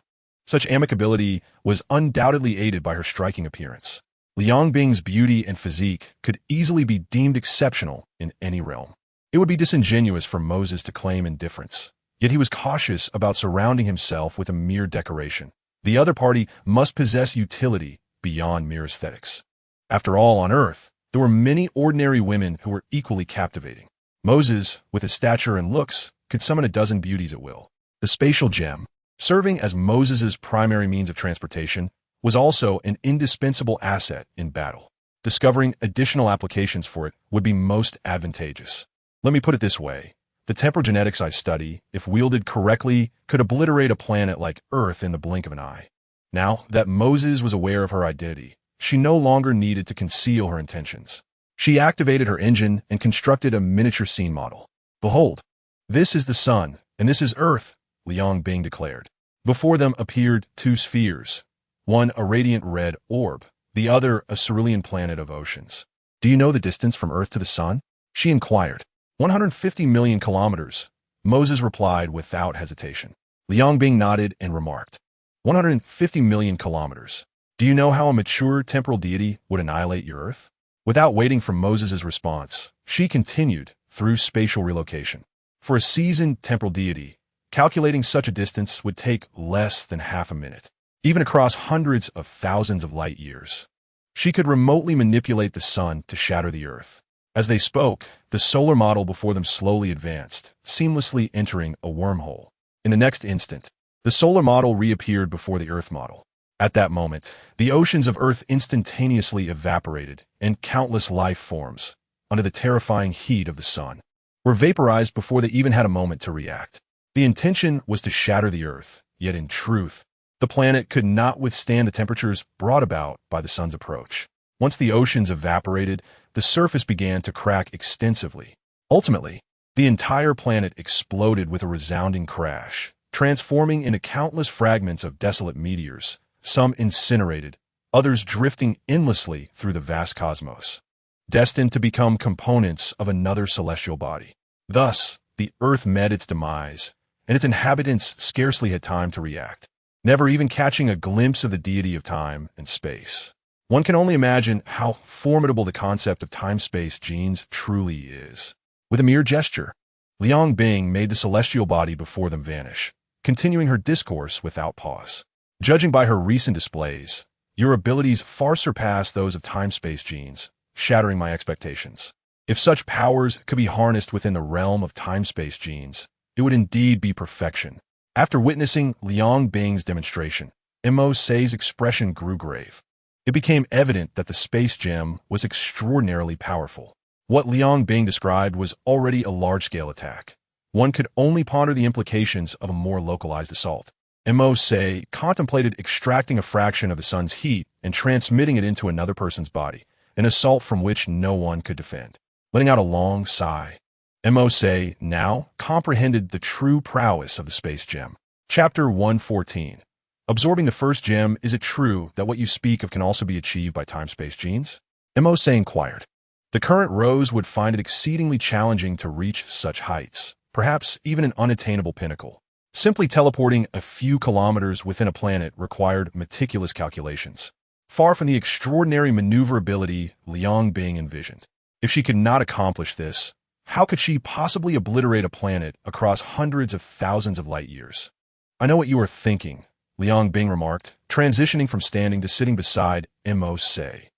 Such amicability was undoubtedly aided by her striking appearance. Liang Bing's beauty and physique could easily be deemed exceptional in any realm. It would be disingenuous for Moses to claim indifference, yet he was cautious about surrounding himself with a mere decoration. The other party must possess utility beyond mere aesthetics. After all, on Earth, there were many ordinary women who were equally captivating. Moses, with his stature and looks, could summon a dozen beauties at will. The spatial gem, serving as Moses' primary means of transportation, was also an indispensable asset in battle. Discovering additional applications for it would be most advantageous. Let me put it this way. The temporal genetics I study, if wielded correctly, could obliterate a planet like Earth in the blink of an eye. Now that Moses was aware of her identity, she no longer needed to conceal her intentions. She activated her engine and constructed a miniature scene model. "Behold, this is the sun, and this is Earth," Liang Bing declared. Before them appeared two spheres, one a radiant red orb, the other a cerulean planet of oceans. Do you know the distance from Earth to the Sun? She inquired. 150 million kilometers, Moses replied without hesitation. Liang Bing nodded and remarked. 150 million kilometers. Do you know how a mature temporal deity would annihilate your Earth? Without waiting for Moses' response, she continued through spatial relocation. For a seasoned temporal deity, calculating such a distance would take less than half a minute, even across hundreds of thousands of light years. She could remotely manipulate the sun to shatter the Earth. As they spoke, the solar model before them slowly advanced, seamlessly entering a wormhole. In the next instant, the solar model reappeared before the Earth model. At that moment, the oceans of Earth instantaneously evaporated, and countless life forms, under the terrifying heat of the sun, were vaporized before they even had a moment to react. The intention was to shatter the Earth, yet in truth, the planet could not withstand the temperatures brought about by the sun's approach. Once the oceans evaporated, the surface began to crack extensively. Ultimately, the entire planet exploded with a resounding crash, transforming into countless fragments of desolate meteors, some incinerated, others drifting endlessly through the vast cosmos, destined to become components of another celestial body. Thus, the Earth met its demise, and its inhabitants scarcely had time to react, never even catching a glimpse of the deity of time and space. One can only imagine how formidable the concept of time-space genes truly is. With a mere gesture, Liang Bing made the celestial body before them vanish, continuing her discourse without pause. Judging by her recent displays, your abilities far surpass those of time-space genes, shattering my expectations. If such powers could be harnessed within the realm of time-space genes, it would indeed be perfection. After witnessing Liang Bing's demonstration, Mo Sei's expression grew grave. It became evident that the space gem was extraordinarily powerful. What Liang Bing described was already a large-scale attack. One could only ponder the implications of a more localized assault. Mo Sei contemplated extracting a fraction of the sun's heat and transmitting it into another person's body, an assault from which no one could defend. Letting out a long sigh, Mo Sei now comprehended the true prowess of the space gem. Chapter 114. Absorbing the first gem, is it true that what you speak of can also be achieved by time-space genes? Mo Sei inquired. The current Rose would find it exceedingly challenging to reach such heights, perhaps even an unattainable pinnacle. Simply teleporting a few kilometers within a planet required meticulous calculations, far from the extraordinary maneuverability Liang Bing envisioned. If she could not accomplish this, how could she possibly obliterate a planet across hundreds of thousands of light years? I know what you are thinking, Liang Bing remarked, transitioning from standing to sitting beside Mo Sei.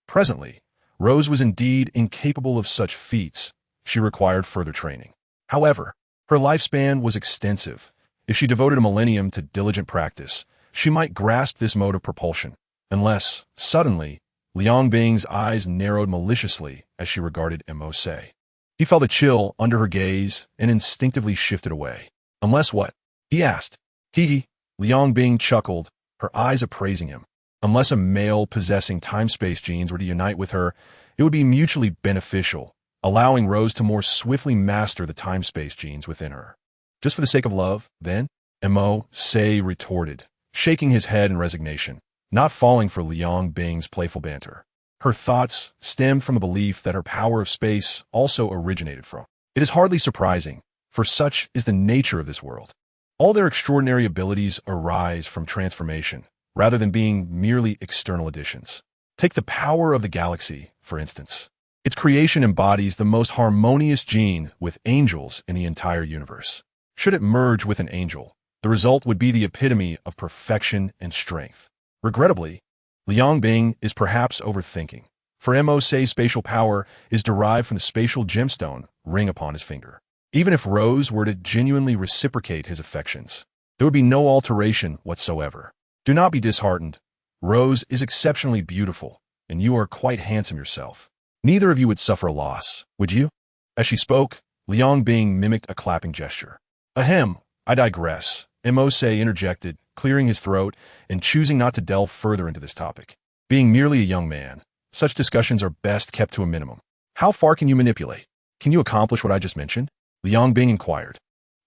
Presently, Rose was indeed incapable of such feats. She required further training. However, her lifespan was extensive. If she devoted a millennium to diligent practice, she might grasp this mode of propulsion, unless, suddenly, Liang Bing's eyes narrowed maliciously as she regarded Mo Sei. He felt a chill under her gaze and instinctively shifted away. Unless what? He asked. Hee. Liang Bing chuckled, her eyes appraising him. Unless a male possessing time-space genes were to unite with her, it would be mutually beneficial, allowing Rose to more swiftly master the time-space genes within her. Just for the sake of love, then? Mo Sei retorted, shaking his head in resignation, not falling for Liang Bing's playful banter. Her thoughts stemmed from the belief that her power of space also originated from. It is hardly surprising, for such is the nature of this world. All their extraordinary abilities arise from transformation, rather than being merely external additions. Take the power of the galaxy, for instance. Its creation embodies the most harmonious gene with angels in the entire universe. Should it merge with an angel, the result would be the epitome of perfection and strength. Regrettably, Liang Bing is perhaps overthinking, for Mo Sei's spatial power is derived from the spatial gemstone ring upon his finger. Even if Rose were to genuinely reciprocate his affections, there would be no alteration whatsoever. Do not be disheartened. Rose is exceptionally beautiful, and you are quite handsome yourself. Neither of you would suffer a loss, would you? As she spoke, Liang Bing mimicked a clapping gesture. Ahem, I digress, Mo Sei interjected, clearing his throat and choosing not to delve further into this topic. Being merely a young man, such discussions are best kept to a minimum. How far can you manipulate? Can you accomplish what I just mentioned? Liang Bing inquired,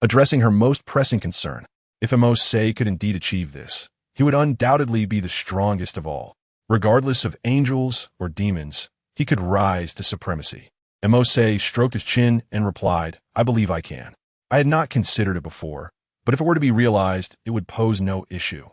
addressing her most pressing concern. If Mo Sei could indeed achieve this, he would undoubtedly be the strongest of all. Regardless of angels or demons, he could rise to supremacy. Mercer stroked his chin and replied, "I believe I can. I had not considered it before, but if it were to be realized, it would pose no issue."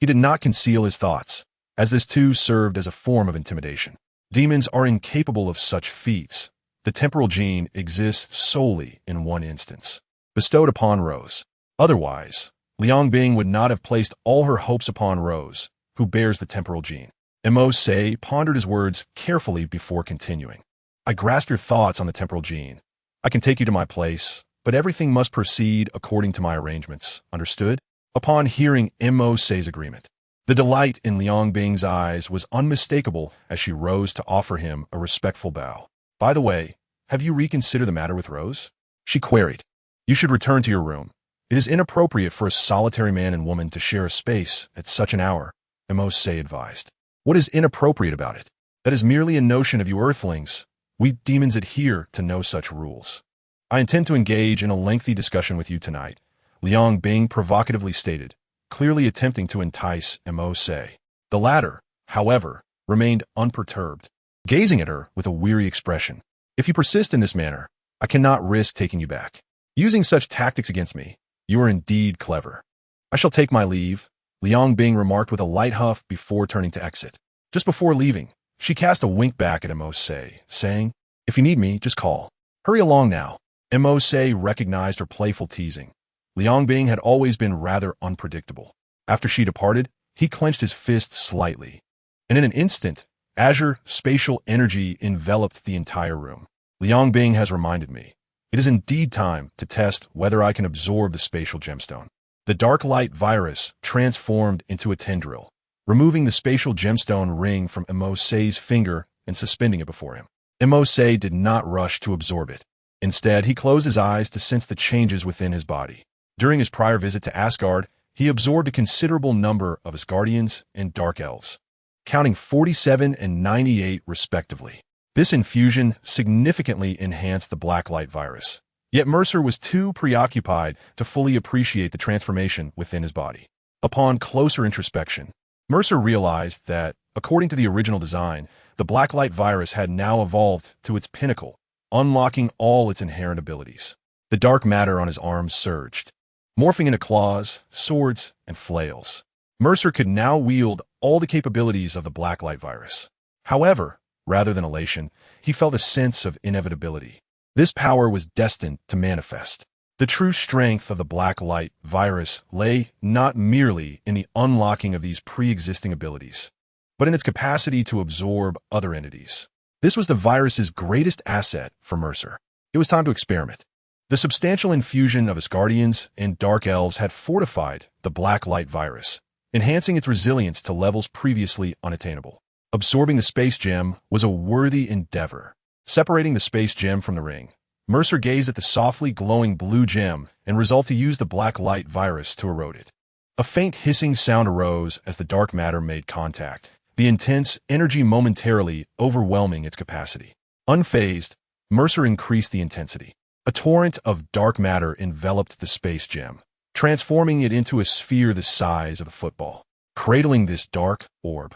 He did not conceal his thoughts, as this too served as a form of intimidation. Demons are incapable of such feats. The temporal gene exists solely in one instance, bestowed upon Rose. Otherwise, Liang Bing would not have placed all her hopes upon Rose, who bears the temporal gene. Mercer pondered his words carefully before continuing. "I grasp your thoughts on the temporal gene. I can take you to my place, but everything must proceed according to my arrangements. Understood?" Upon hearing Mercer's agreement, the delight in Liang Bing's eyes was unmistakable as she rose to offer him a respectful bow. "By the way, have you reconsidered the matter with Rose?" she queried. "You should return to your room. It is inappropriate for a solitary man and woman to share a space at such an hour," Mercer advised. "What is inappropriate about it? That is merely a notion of you earthlings. We demons adhere to no such rules." "I intend to engage in a lengthy discussion with you tonight," Liang Bing provocatively stated, clearly attempting to entice Mercer. The latter, however, remained unperturbed, gazing at her with a weary expression. "If you persist in this manner, I cannot risk taking you back. Using such tactics against me, you are indeed clever." "I shall take my leave," Liang Bing remarked with a light huff before turning to exit. Just before leaving, she cast a wink back at Mercer, saying, "If you need me, just call. Hurry along now." Mercer recognized her playful teasing. Liang Bing had always been rather unpredictable. After she departed, he clenched his fist slightly, and in an instant, azure spatial energy enveloped the entire room. "Liang Bing has reminded me. It is indeed time to test whether I can absorb the spatial gemstone." The Blacklight Virus transformed into a tendril, removing the spatial gemstone ring from Mercer's finger and suspending it before him. Mercer did not rush to absorb it. Instead, he closed his eyes to sense the changes within his body. During his prior visit to Asgard, he absorbed a considerable number of Asgardians and Dark Elves, counting 47 and 98 respectively. This infusion significantly enhanced the Blacklight Virus. Yet Mercer was too preoccupied to fully appreciate the transformation within his body. Upon closer introspection, Mercer realized that, according to the original design, the Blacklight Virus had now evolved to its pinnacle, unlocking all its inherent abilities. The dark matter on his arms surged, morphing into claws, swords, and flails. Mercer could now wield all the capabilities of the Blacklight Virus. However, rather than elation, he felt a sense of inevitability. This power was destined to manifest. The true strength of the Blacklight Virus lay not merely in the unlocking of these pre-existing abilities, but in its capacity to absorb other entities. This was the virus's greatest asset for Mercer. It was time to experiment. The substantial infusion of Asgardians and Dark Elves had fortified the Blacklight Virus, enhancing its resilience to levels previously unattainable. Absorbing the space gem was a worthy endeavor. Separating the space gem from the ring, Mercer gazed at the softly glowing blue gem and resolved to use the Blacklight Virus to erode it. A faint hissing sound arose as the dark matter made contact, the intense energy momentarily overwhelming its capacity. Unfazed, Mercer increased the intensity. A torrent of dark matter enveloped the space gem, transforming it into a sphere the size of a football. Cradling this dark orb,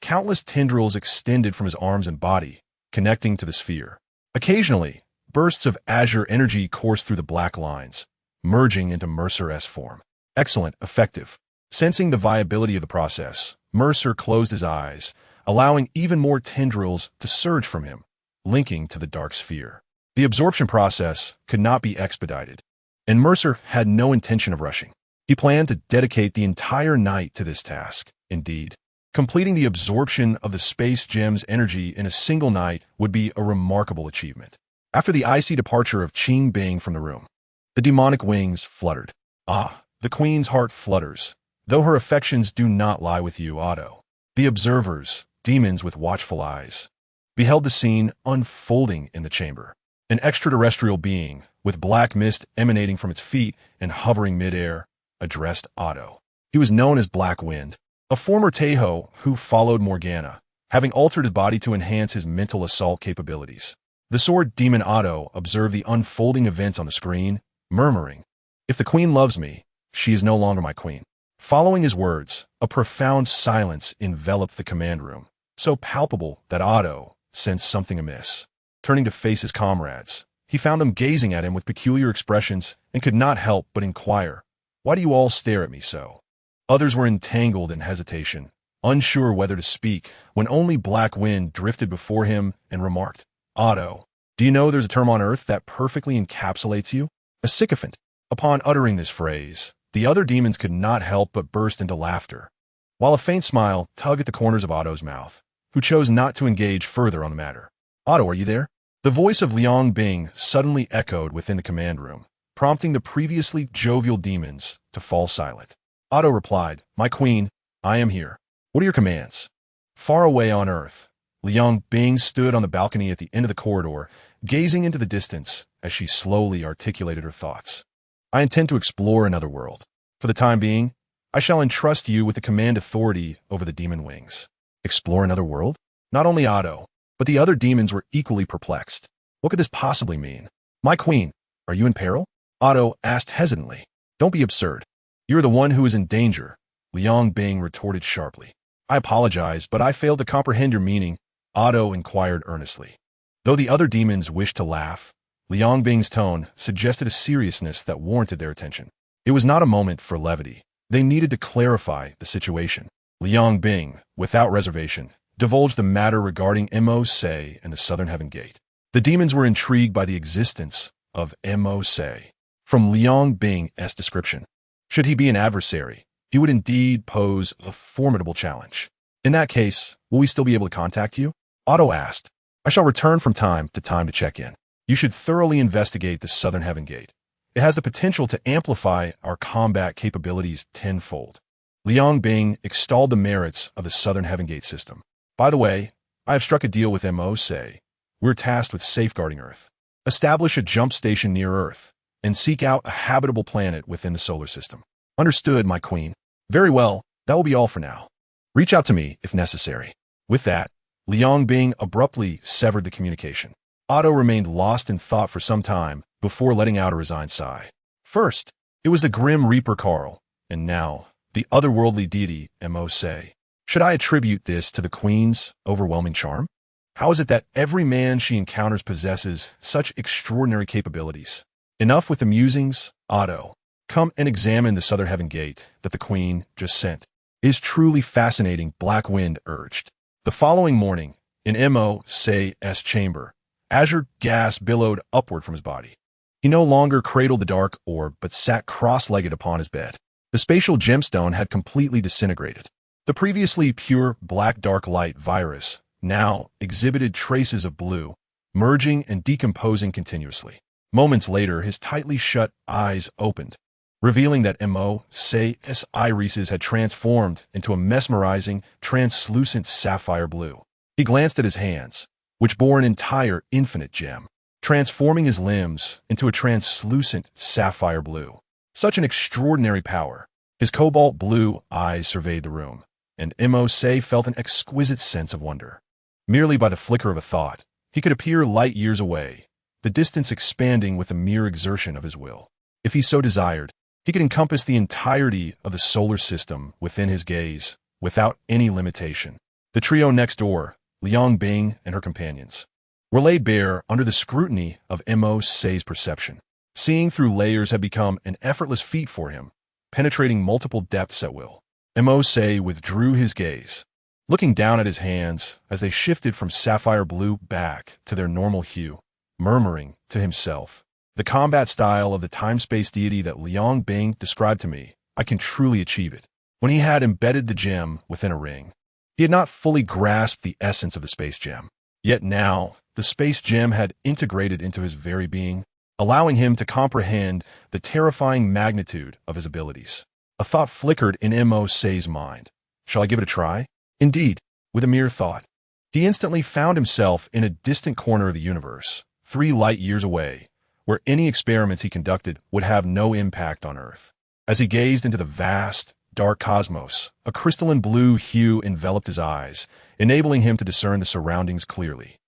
countless tendrils extended from his arms and body, connecting to the sphere. Occasionally, bursts of azure energy coursed through the black lines, merging into Mercer-esque form. Excellent, effective. Sensing the viability of the process, Mercer closed his eyes, allowing even more tendrils to surge from him, linking to the dark sphere. The absorption process could not be expedited, and Mercer had no intention of rushing. He planned to dedicate the entire night to this task. Indeed, completing the absorption of the space gem's energy in a single night would be a remarkable achievement. After the icy departure of Qing Bing from the room, the demonic wings fluttered. "Ah, the queen's heart flutters, though her affections do not lie with you, Otto." The observers, demons with watchful eyes, beheld the scene unfolding in the chamber. An extraterrestrial being, with black mist emanating from its feet and hovering midair, addressed Otto. He was known as Black Wind, a former Tejo who followed Morgana, having altered his body to enhance his mental assault capabilities. The sword demon Otto observed the unfolding events on the screen, murmuring, "If the queen loves me, she is no longer my queen." Following his words, a profound silence enveloped the command room, so palpable that Otto sensed something amiss. Turning to face his comrades, he found them gazing at him with peculiar expressions and could not help but inquire, "Why do you all stare at me so?" Others were entangled in hesitation, unsure whether to speak, when only Black Wind drifted before him and remarked, "Otto, do you know there's a term on Earth that perfectly encapsulates you? A sycophant." Upon uttering this phrase, the other demons could not help but burst into laughter, while a faint smile tugged at the corners of Otto's mouth, who chose not to engage further on the matter. "Otto, are you there?" The voice of Liang Bing suddenly echoed within the command room, prompting the previously jovial demons to fall silent. Otto replied, "My queen, I am here. What are your commands?" Far away on Earth, Liang Bing stood on the balcony at the end of the corridor, gazing into the distance as she slowly articulated her thoughts. "I intend to explore another world. For the time being, I shall entrust you with the command authority over the demon wings." Explore another world? Not only Otto, but the other demons were equally perplexed. What could this possibly mean? "My queen, are you in peril?" Otto asked hesitantly. "Don't be absurd. You're the one who is in danger," Liang Bing retorted sharply. "I apologize, but I failed to comprehend your meaning," Otto inquired earnestly. Though the other demons wished to laugh, Liang Bing's tone suggested a seriousness that warranted their attention. It was not a moment for levity. They needed to clarify the situation. Liang Bing, without reservation, divulged the matter regarding Mercer and the Southern Heaven Gate. The demons were intrigued by the existence of Mercer. From Liang Bing's description, should he be an adversary, he would indeed pose a formidable challenge. "In that case, will we still be able to contact you?" Otto asked. "I shall return from time to time to check in. You should thoroughly investigate the Southern Heaven Gate. It has the potential to amplify our combat capabilities tenfold." Liang Bing extolled the merits of the Southern Heaven Gate system. "By the way, I have struck a deal with Mercer. We're tasked with safeguarding Earth. Establish a jump station near Earth, and seek out a habitable planet within the solar system." "Understood, my queen." "Very well, that will be all for now. Reach out to me if necessary." With that, Liang Bing abruptly severed the communication. Otto remained lost in thought for some time before letting out a resigned sigh. First, it was the Grim Reaper Carl, and now, the otherworldly deity Mercer. Should I attribute this to the Queen's overwhelming charm? How is it that every man she encounters possesses such extraordinary capabilities? Enough with the musings, Otto. Come and examine the Southern Heaven Gate that the Queen just sent. It is truly fascinating, Black Wind urged. The following morning, in Mercer's chamber, azure gas billowed upward from his body. He no longer cradled the dark orb, but sat cross-legged upon his bed. The spatial gemstone had completely disintegrated. The previously pure Blacklight Virus now exhibited traces of blue, merging and decomposing continuously. Moments later, his tightly shut eyes opened, revealing that Mercer's irises had transformed into a mesmerizing, translucent sapphire blue. He glanced at his hands, which bore an entire infinite gem, transforming his limbs into a translucent sapphire blue. Such an extraordinary power. His cobalt blue eyes surveyed the room, and Mercer felt an exquisite sense of wonder. Merely by the flicker of a thought, he could appear light years away, the distance expanding with the mere exertion of his will. If he so desired, he could encompass the entirety of the solar system within his gaze, without any limitation. The trio next door, Liang Bing and her companions, were laid bare under the scrutiny of Mercer's perception. Seeing through layers had become an effortless feat for him, penetrating multiple depths at will. Mercer withdrew his gaze, looking down at his hands as they shifted from sapphire blue back to their normal hue, murmuring to himself, "The combat style of the time-space deity that Liang Bing described to me, I can truly achieve it." When he had embedded the gem within a ring, he had not fully grasped the essence of the space gem. Yet now, the space gem had integrated into his very being, allowing him to comprehend the terrifying magnitude of his abilities. A thought flickered in Mercer's mind. Shall I give it a try? Indeed, with a mere thought, he instantly found himself in a distant corner of the universe, 3 light years away, where any experiments he conducted would have no impact on Earth. As he gazed into the vast, dark cosmos, a crystalline blue hue enveloped his eyes, enabling him to discern the surroundings clearly.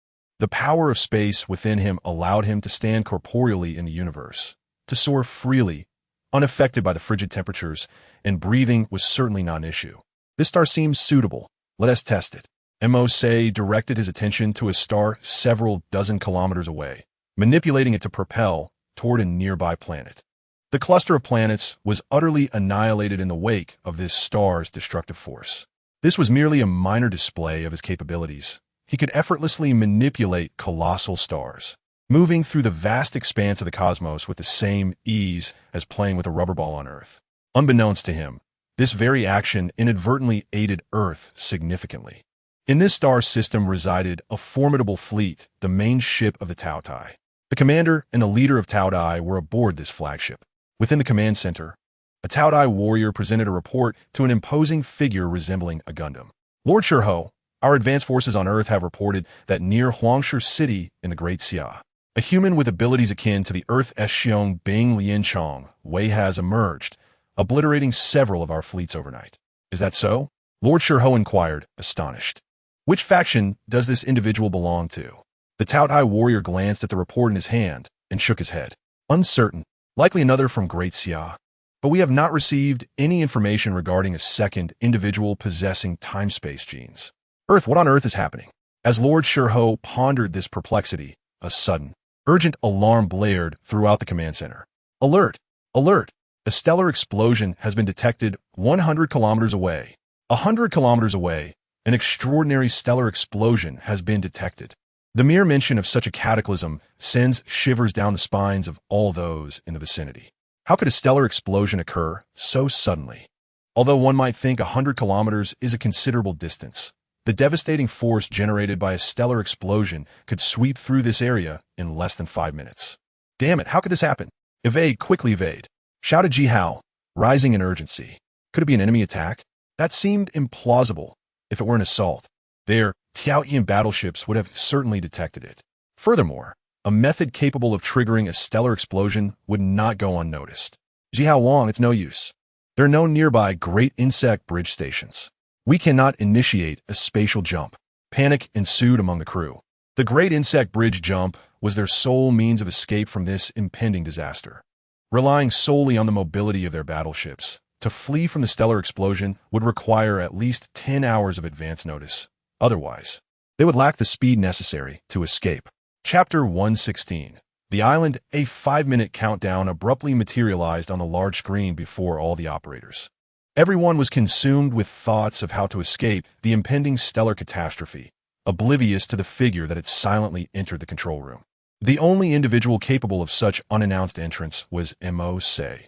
The power of space within him allowed him to stand corporeally in the universe, to soar freely, unaffected by the frigid temperatures, and breathing was certainly not an issue. This star seems suitable. Let us test it. Mercer directed his attention to a star several dozen kilometers away, manipulating it to propel toward a nearby planet. The cluster of planets was utterly annihilated in the wake of this star's destructive force. This was merely a minor display of his capabilities. He could effortlessly manipulate colossal stars, moving through the vast expanse of the cosmos with the same ease as playing with a rubber ball on Earth. Unbeknownst to him, this very action inadvertently aided Earth significantly. In this star system resided a formidable fleet, the main ship of the Tao Tai. The commander and the leader of Tao Tai were aboard this flagship. Within the command center, a Tao Tai warrior presented a report to an imposing figure resembling a Gundam. Lord Shirho, our advanced forces on Earth have reported that near Huangshu City in the Great Xia, a human with abilities akin to the Earth Xiong Bing Lian Chong Wei has emerged, obliterating several of our fleets overnight. Is that so? Lord Shirho inquired, astonished. Which faction does this individual belong to? The Tao Tai warrior glanced at the report in his hand and shook his head. Uncertain. Likely another from Great Xia. But we have not received any information regarding a second individual possessing time-space genes. Earth, what on earth is happening? As Lord Shirho pondered this perplexity, a sudden, urgent alarm blared throughout the command center. Alert! Alert! A stellar explosion has been detected 100 kilometers away. 100 kilometers away, an extraordinary stellar explosion has been detected. The mere mention of such a cataclysm sends shivers down the spines of all those in the vicinity. How could a stellar explosion occur so suddenly? Although one might think 100 kilometers is a considerable distance, the devastating force generated by a stellar explosion could sweep through this area in less than 5 minutes. Damn it, how could this happen? Evade, quickly evade, shouted Ji Hao, rising in urgency. Could it be an enemy attack? That seemed implausible if it were an assault. Their Tiaoyan battleships would have certainly detected it. Furthermore, a method capable of triggering a stellar explosion would not go unnoticed. Ji Hao Wang, it's no use. There are no nearby great insect bridge stations. We cannot initiate a spatial jump. Panic ensued among the crew. The great insect bridge jump was their sole means of escape from this impending disaster. Relying solely on the mobility of their battleships, to flee from the stellar explosion would require at least 10 hours of advance notice. Otherwise, they would lack the speed necessary to escape. Chapter 116. The island, a 5-minute countdown abruptly materialized on the large screen before all the operators. Everyone was consumed with thoughts of how to escape the impending stellar catastrophe, oblivious to the figure that had silently entered the control room. The only individual capable of such unannounced entrance was Mercer.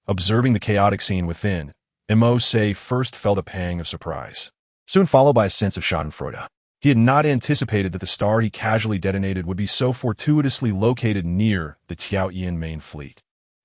Observing the chaotic scene within, Mercer first felt a pang of surprise, soon followed by a sense of schadenfreude. He had not anticipated that the star he casually detonated would be so fortuitously located near the Tiaoyan main fleet.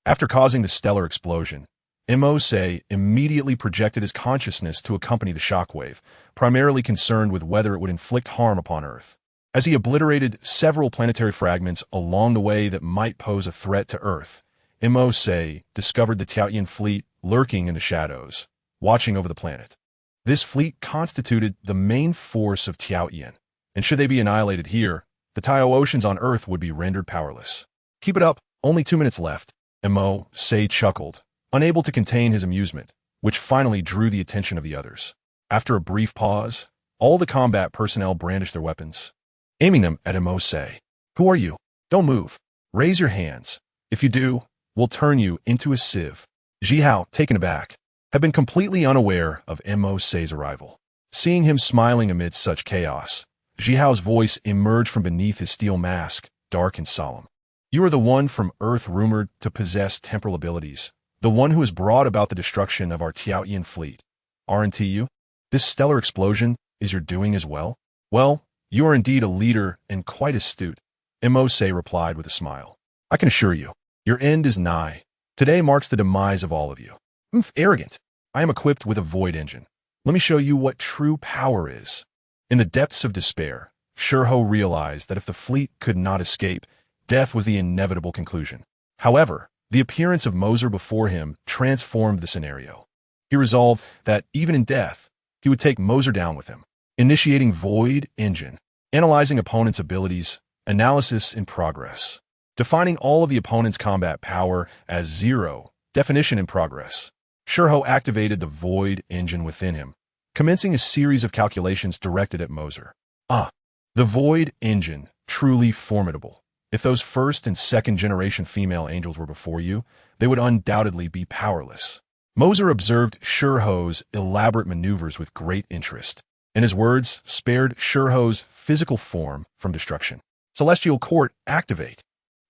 After causing the stellar explosion, Mercer immediately projected his consciousness to accompany the shockwave, primarily concerned with whether it would inflict harm upon Earth. As he obliterated several planetary fragments along the way that might pose a threat to Earth, Mercer discovered the Tiaoyan fleet lurking in the shadows, watching over the planet. This fleet constituted the main force of Tiaoyan, and should they be annihilated here, the Tao oceans on Earth would be rendered powerless. Keep it up, only 2 minutes left, Mercer chuckled, unable to contain his amusement, which finally drew the attention of the others. After a brief pause, all the combat personnel brandished their weapons, aiming them at Mercer. Who are you? Don't move. Raise your hands. If you do, we'll turn you into a sieve. Ji Hao, taken aback, had been completely unaware of Mercer's arrival. Seeing him smiling amidst such chaos, Ji Hao's voice emerged from beneath his steel mask, dark and solemn. You are the one from Earth rumored to possess temporal abilities, the one who has brought about the destruction of our Tiaoyan fleet. Aren't you? This stellar explosion is your doing as well? Well, you are indeed a leader and quite astute, Mercer replied with a smile. I can assure you, your end is nigh. Today marks the demise of all of you. Arrogant. I am equipped with a void engine. Let me show you what true power is. In the depths of despair, Shirho realized that if the fleet could not escape, death was the inevitable conclusion. However, the appearance of Mercer before him transformed the scenario. He resolved that, even in death, he would take Mercer down with him. Initiating void engine. Analyzing opponents' abilities. Analysis in progress. Defining all of the opponent's combat power as 0. Definition in progress. Shirho activated the void engine within him, commencing a series of calculations directed at Mercer. The Void Engine, truly formidable. If those first and second generation female angels were before you, they would undoubtedly be powerless. Mercer observed Shurho's elaborate maneuvers with great interest, and his words spared Shurho's physical form from destruction. Celestial Court, activate.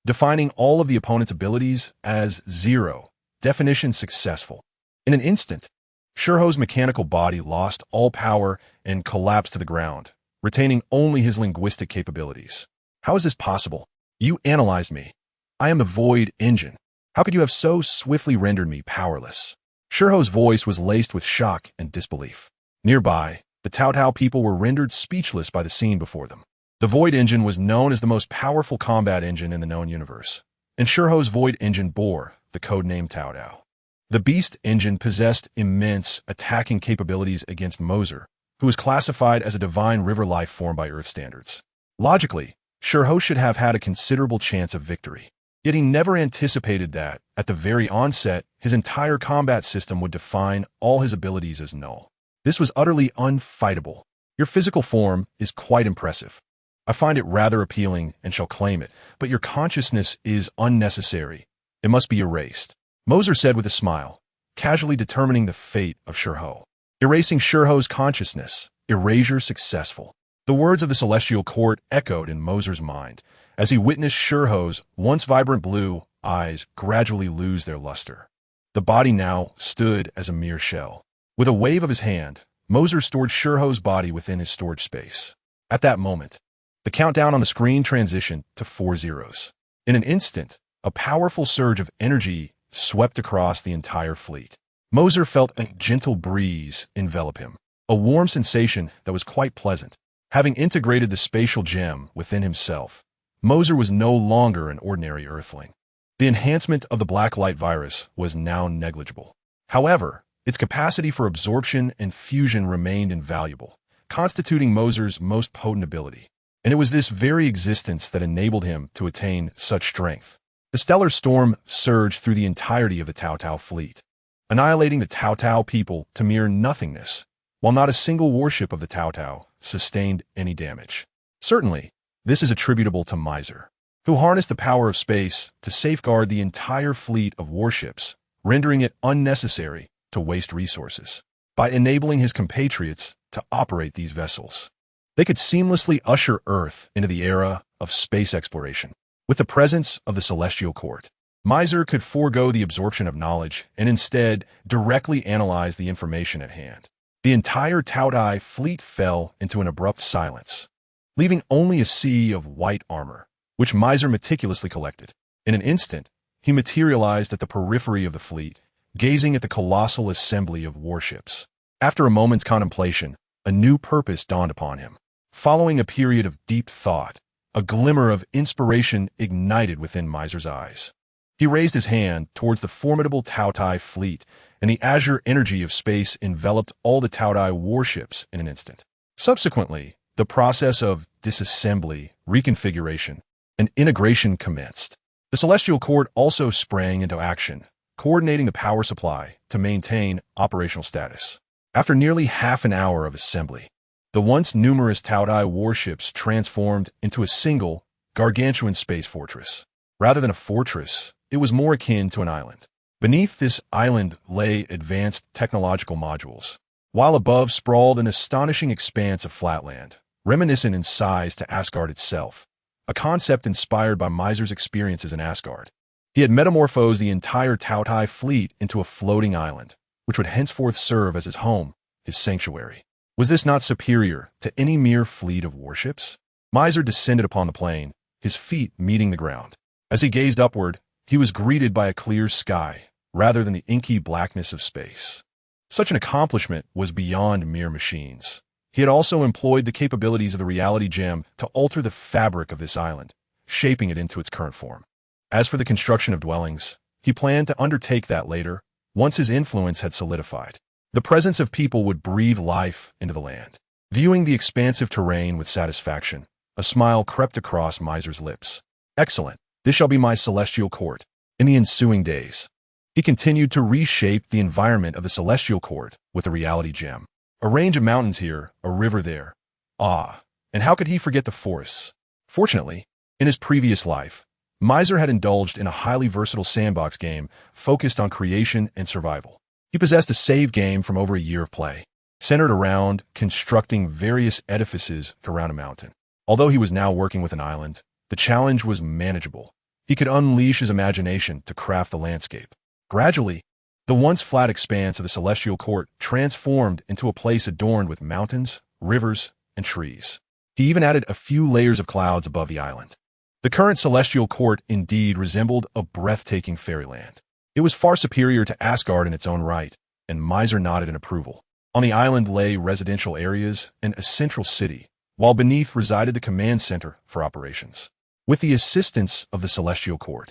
Defining all of the opponent's abilities as 0. Definition successful. In an instant, Shurho's mechanical body lost all power and collapsed to the ground, retaining only his linguistic capabilities. How is this possible? You analyzed me. I am the Void Engine. How could you have so swiftly rendered me powerless? Shurho's voice was laced with shock and disbelief. Nearby, the Tao people were rendered speechless by the scene before them. The Void Engine was known as the most powerful combat engine in the known universe, and Shurho's Void Engine bore the codename Tao. The Beast Engine possessed immense attacking capabilities against Mercer, who was classified as a divine river life form by Earth standards. Logically, Shurho should have had a considerable chance of victory. Yet he never anticipated that, at the very onset, his entire combat system would define all his abilities as null. This was utterly unfightable. Your physical form is quite impressive. I find it rather appealing and shall claim it, but your consciousness is unnecessary. It must be erased. Mercer said with a smile, casually determining the fate of Shurho. Erasing Shurho's consciousness. Erasure successful. The words of the Celestial Court echoed in Mercer's mind as he witnessed Shurho's once vibrant blue eyes gradually lose their luster. The body now stood as a mere shell. With a wave of his hand, Mercer stored Shurho's body within his storage space. At that moment, the countdown on the screen transitioned to 4 zeros. In an instant, a powerful surge of energy swept across the entire fleet. Mercer felt a gentle breeze envelop him, a warm sensation that was quite pleasant. Having integrated the spatial gem within himself, Mercer was no longer an ordinary earthling. The enhancement of the Blacklight Virus was now negligible. However, its capacity for absorption and fusion remained invaluable, constituting Mercer's most potent ability. And it was this very existence that enabled him to attain such strength. The stellar storm surged through the entirety of the Tao fleet, annihilating the Tao people to mere nothingness, while not a single warship of the Tao sustained any damage. Certainly, this is attributable to Mercer, who harnessed the power of space to safeguard the entire fleet of warships, rendering it unnecessary to waste resources. By enabling his compatriots to operate these vessels, they could seamlessly usher Earth into the era of space exploration. With the presence of the Celestial Court, Mercer could forego the absorption of knowledge and instead directly analyze the information at hand. The entire Tao fleet fell into an abrupt silence, leaving only a sea of white armor, which Mercer meticulously collected. In an instant, he materialized at the periphery of the fleet, gazing at the colossal assembly of warships. After a moment's contemplation, a new purpose dawned upon him. Following a period of deep thought, a glimmer of inspiration ignited within Mercer's eyes. He raised his hand towards the formidable Tao fleet, and the azure energy of space enveloped all the Tao warships in an instant. Subsequently, the process of disassembly, reconfiguration, and integration commenced. The Celestial Court also sprang into action, coordinating the power supply to maintain operational status. After nearly half an hour of assembly, the once numerous Tao warships transformed into a single, gargantuan space fortress. Rather than a fortress, it was more akin to an island. Beneath this island lay advanced technological modules, while above sprawled an astonishing expanse of flatland, reminiscent in size to Asgard itself, a concept inspired by Mercer's experiences in Asgard. He had metamorphosed the entire Tao fleet into a floating island, which would henceforth serve as his home, his sanctuary. Was this not superior to any mere fleet of warships? Mercer descended upon the plain, his feet meeting the ground. As he gazed upward, he was greeted by a clear sky, rather than the inky blackness of space. Such an accomplishment was beyond mere machines. He had also employed the capabilities of the reality gem to alter the fabric of this island, shaping it into its current form. As for the construction of dwellings, he planned to undertake that later, once his influence had solidified. The presence of people would breathe life into the land. Viewing the expansive terrain with satisfaction, a smile crept across Mercer's lips. Excellent. This shall be my Celestial Court. In the ensuing days, he continued to reshape the environment of the Celestial Court with the reality gem. A range of mountains here, a river there. Ah, and how could he forget the forests? Fortunately, in his previous life, Mercer had indulged in a highly versatile sandbox game focused on creation and survival. He possessed a save game from over a year of play, centered around constructing various edifices around a mountain. Although he was now working with an island, the challenge was manageable. He could unleash his imagination to craft the landscape. Gradually, the once flat expanse of the Celestial Court transformed into a place adorned with mountains, rivers, and trees. He even added a few layers of clouds above the island. The current Celestial Court indeed resembled a breathtaking fairyland. It was far superior to Asgard in its own right, and Mercer nodded in approval. On the island lay residential areas and a central city, while beneath resided the command center for operations. With the assistance of the Celestial Court,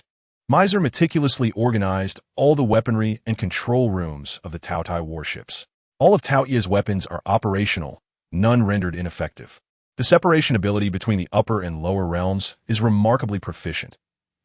Mercer meticulously organized all the weaponry and control rooms of the Tautai warships. All of Tautia's weapons are operational, none rendered ineffective. The separation ability between the upper and lower realms is remarkably proficient.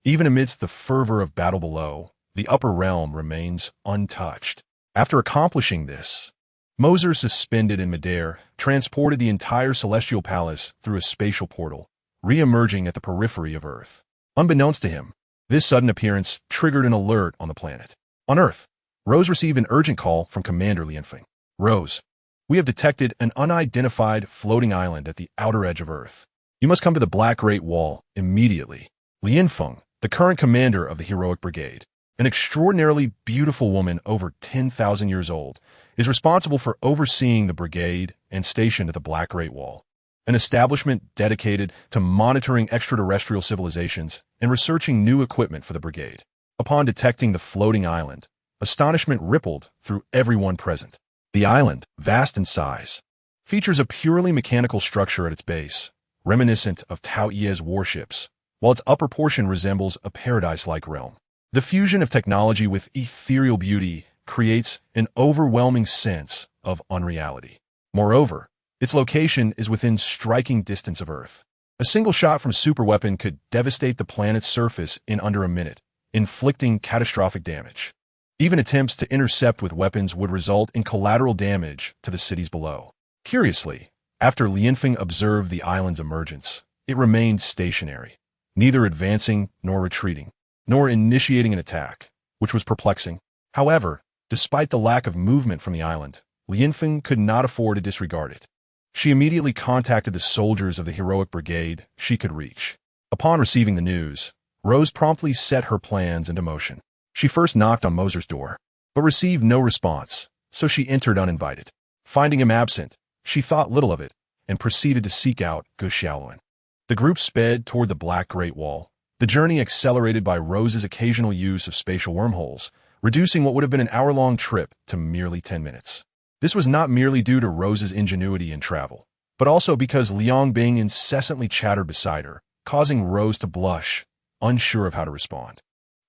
Even amidst the fervor of battle below, the upper realm remains untouched. After accomplishing this, Mercer, suspended in midair, transported the entire Celestial Palace through a spatial portal, re-emerging at the periphery of Earth. Unbeknownst to him, this sudden appearance triggered an alert on the planet. On Earth, Rose received an urgent call from Commander Lianfeng. Rose, we have detected an unidentified floating island at the outer edge of Earth. You must come to the Black Great Wall immediately. Lianfeng, the current commander of the Heroic Brigade, an extraordinarily beautiful woman over 10,000 years old, is responsible for overseeing the brigade and stationed at the Black Great Wall, an establishment dedicated to monitoring extraterrestrial civilizations and researching new equipment for the brigade. Upon detecting the floating island, astonishment rippled through everyone present. The island, vast in size, features a purely mechanical structure at its base, reminiscent of Taoia's warships, while its upper portion resembles a paradise-like realm. The fusion of technology with ethereal beauty creates an overwhelming sense of unreality. Moreover, its location is within striking distance of Earth. A single shot from a superweapon could devastate the planet's surface in under a minute, inflicting catastrophic damage. Even attempts to intercept with weapons would result in collateral damage to the cities below. Curiously, after Lianfeng observed the island's emergence, it remained stationary, neither advancing nor retreating, nor initiating an attack, which was perplexing. However, despite the lack of movement from the island, Lianfeng could not afford to disregard it. She immediately contacted the soldiers of the Heroic Brigade she could reach. Upon receiving the news, Rose promptly set her plans into motion. She first knocked on Mercer's door, but received no response, so she entered uninvited. Finding him absent, she thought little of it and proceeded to seek out godhood. The group sped toward the Black Great Wall, the journey accelerated by Rose's occasional use of spatial wormholes, reducing what would have been an hour-long trip to merely 10 minutes. This was not merely due to Rose's ingenuity in travel, but also because Liang Bing incessantly chattered beside her, causing Rose to blush, unsure of how to respond.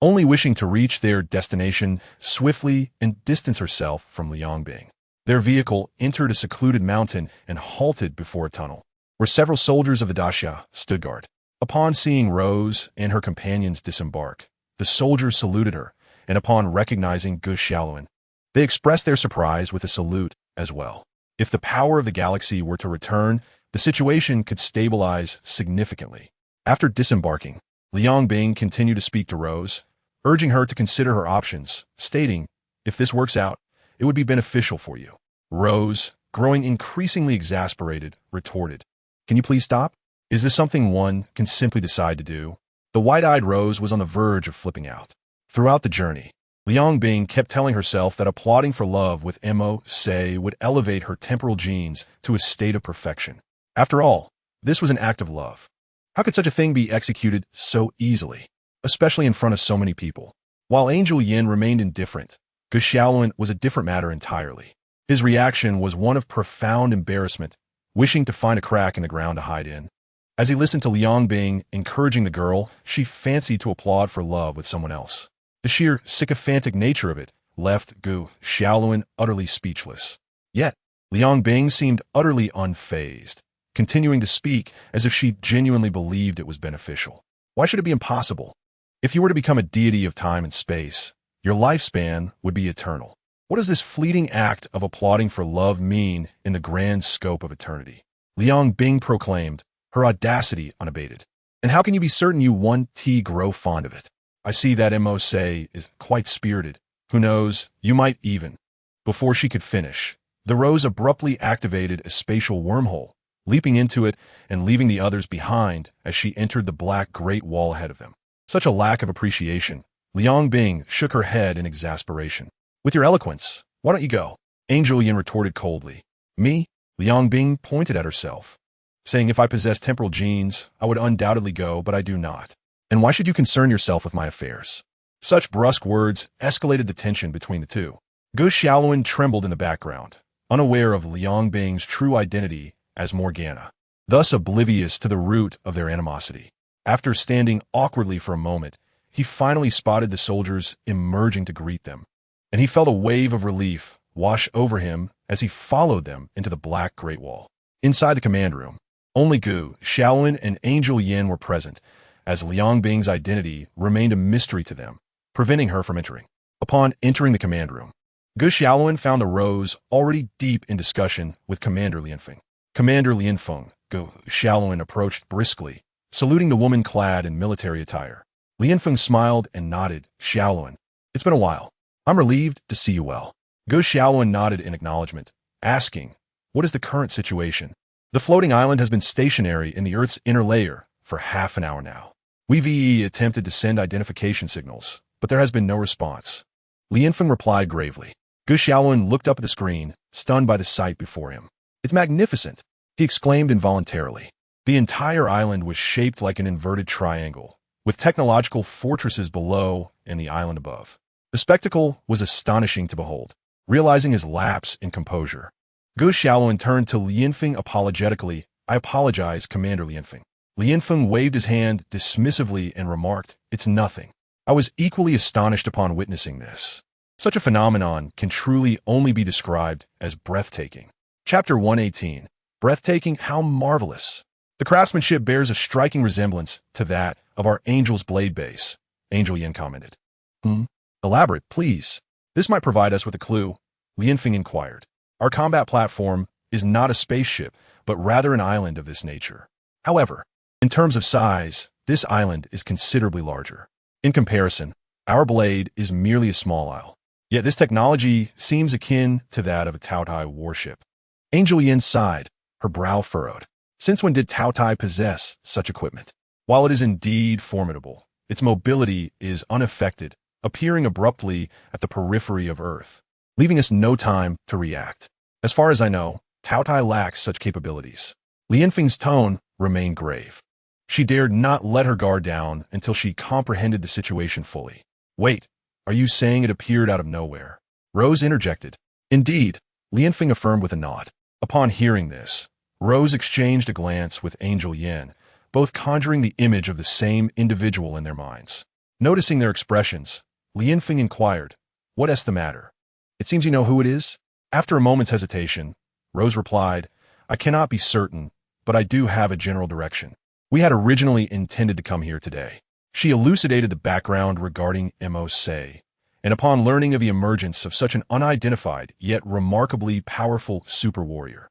Only wishing to reach their destination swiftly and distance herself from Liang Bing, their vehicle entered a secluded mountain and halted before a tunnel, where several soldiers of the Daxia stood guard. Upon seeing Rose and her companions disembark, the soldiers saluted her, and upon recognizing godhood, they expressed their surprise with a salute as well. If the power of the galaxy were to return, the situation could stabilize significantly. After disembarking, Liang Bing continued to speak to Rose, urging her to consider her options, stating, if this works out, it would be beneficial for you. Rose, growing increasingly exasperated, retorted, can you please stop? Is this something one can simply decide to do? The wide-eyed Rose was on the verge of flipping out. Throughout the journey, Liang Bing kept telling herself that applauding for love with Mo Se would elevate her temporal genes to a state of perfection. After all, this was an act of love. How could such a thing be executed so easily, especially in front of so many people? While Angel Yin remained indifferent, godhood was a different matter entirely. His reaction was one of profound embarrassment, wishing to find a crack in the ground to hide in. As he listened to Liang Bing encouraging the girl she fancied to applaud for love with someone else, the sheer sycophantic nature of it left godhood utterly speechless. Yet, Liang Bing seemed utterly unfazed, continuing to speak as if she genuinely believed it was beneficial. Why should it be impossible? If you were to become a deity of time and space, your lifespan would be eternal. What does this fleeting act of applauding for love mean in the grand scope of eternity? Liang Bing proclaimed, her audacity unabated. And how can you be certain you won't grow fond of it? I see that Mercer is quite spirited. Who knows, you might even. Before she could finish, the Rose abruptly activated a spatial wormhole, leaping into it and leaving the others behind as she entered the black Great Wall ahead of them. Such a lack of appreciation. Liang Bing shook her head in exasperation. With your eloquence, why don't you go? Angel Yin retorted coldly. Me? Liang Bing pointed at herself, saying if I possessed temporal genes, I would undoubtedly go, but I do not. And why should you concern yourself with my affairs? Such brusque words escalated the tension between the two. Gu Xiaoluan trembled in the background, unaware of Liang Bing's true identity as Morgana, thus oblivious to the root of their animosity. After standing awkwardly for a moment, he finally spotted the soldiers emerging to greet them, and he felt a wave of relief wash over him as he followed them into the black Great Wall. Inside the command room, only Gu Xiaoluan and Angel Yin were present, as Liang Bing's identity remained a mystery to them, preventing her from entering. Upon entering the command room, Gu Xiaoluan found the Rose already deep in discussion with Commander Lianfeng. Commander Lianfeng, Gu Xiaoluan approached briskly, saluting the woman clad in military attire. Lianfeng smiled and nodded. Xiaoluan, it's been a while. I'm relieved to see you well. Gu Xiaoluan nodded in acknowledgement, asking, what is the current situation? The floating island has been stationary in the Earth's inner layer for half an hour now. We've attempted to send identification signals, but there has been no response. Lianfeng replied gravely. Gu Xiaoluan looked up at the screen, stunned by the sight before him. It's magnificent, he exclaimed involuntarily. The entire island was shaped like an inverted triangle, with technological fortresses below and the island above. The spectacle was astonishing to behold. Realizing his lapse in composure, Gu Xiaoluan turned to Lianfeng apologetically. I apologize, Commander Lianfeng. Lianfeng waved his hand dismissively and remarked, it's nothing. I was equally astonished upon witnessing this. Such a phenomenon can truly only be described as breathtaking. Chapter 118. Breathtaking, how marvelous. The craftsmanship bears a striking resemblance to that of our Angel's Blade base, Angel Yin commented. Elaborate, please. This might provide us with a clue, Lianfeng inquired. Our combat platform is not a spaceship, but rather an island of this nature. However, in terms of size, this island is considerably larger. In comparison, our blade is merely a small isle. Yet this technology seems akin to that of a Taotai warship. Angel Yin sighed, her brow furrowed. Since when did Taotai possess such equipment? While it is indeed formidable, its mobility is unaffected, appearing abruptly at the periphery of Earth, leaving us no time to react. As far as I know, Taotai lacks such capabilities. Lianfeng's tone remained grave. She dared not let her guard down until she comprehended the situation fully. Wait, are you saying it appeared out of nowhere? Rose interjected. Indeed, Lianfeng affirmed with a nod. Upon hearing this, Rose exchanged a glance with Angel Yin, both conjuring the image of the same individual in their minds. Noticing their expressions, Lianfeng inquired, what is the matter? It seems you know who it is? After a moment's hesitation, Rose replied, I cannot be certain, but I do have a general direction. We had originally intended to come here today. She elucidated the background regarding Mercer, and upon learning of the emergence of such an unidentified yet remarkably powerful super warrior,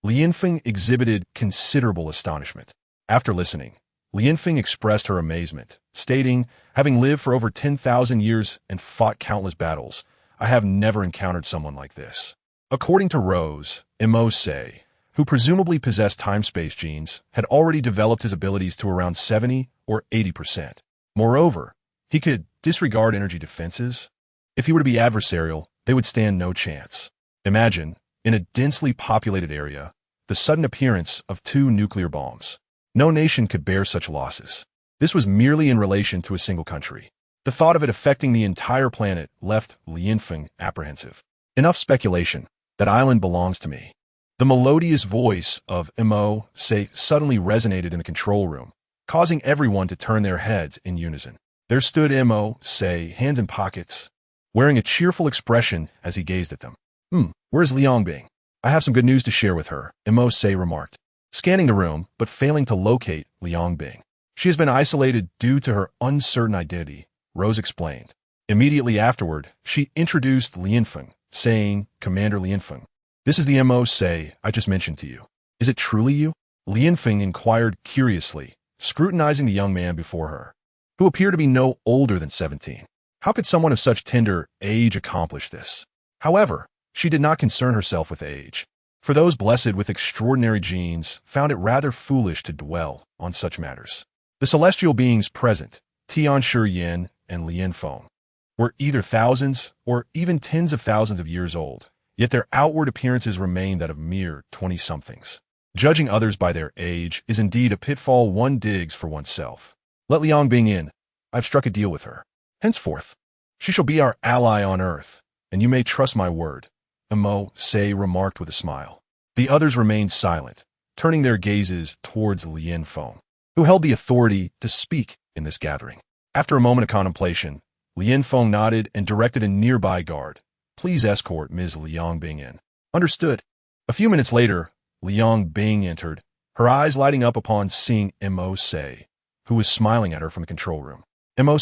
Lianfeng exhibited considerable astonishment. After listening, Lianfeng expressed her amazement, stating, having lived for over 10,000 years and fought countless battles, I have never encountered someone like this. According to Rose, Mercer, who presumably possessed time-space genes, had already developed his abilities to around 70 or 80%. Moreover, he could disregard energy defenses. If he were to be adversarial, they would stand no chance. Imagine, in a densely populated area, the sudden appearance of 2 nuclear bombs. No nation could bear such losses. This was merely in relation to a single country. The thought of it affecting the entire planet left Lianfeng apprehensive. Enough speculation. That island belongs to me. The melodious voice of Mercer suddenly resonated in the control room, causing everyone to turn their heads in unison. There stood Mercer, hands in pockets, wearing a cheerful expression as he gazed at them. Where's Liang Bing? I have some good news to share with her, Mercer remarked, scanning the room but failing to locate Liang Bing. She has been isolated due to her uncertain identity, Rose explained. Immediately afterward, she introduced Lianfeng, saying, "Commander Lianfeng, this is the Mo I just mentioned to you. Is it truly you?" Lianfeng inquired curiously, scrutinizing the young man before her, who appeared to be no older than 17. How could someone of such tender age accomplish this? However, she did not concern herself with age, for those blessed with extraordinary genes found it rather foolish to dwell on such matters. The celestial beings present, Tian Shiyan and Lianfeng, were either thousands or even tens of thousands of years old, yet their outward appearances remained that of mere 20-somethings. Judging others by their age is indeed a pitfall one digs for oneself. Let Liang Bing in. I've struck a deal with her. Henceforth, she shall be our ally on earth, and you may trust my word, Mo remarked with a smile. The others remained silent, turning their gazes towards Lianfeng, who held the authority to speak in this gathering. After a moment of contemplation, Lianfeng nodded and directed a nearby guard. Please escort Ms. Liang Bing in. Understood. A few minutes later, Liang Bing entered, her eyes lighting up upon seeing Mo, who was smiling at her from the control room. Mo,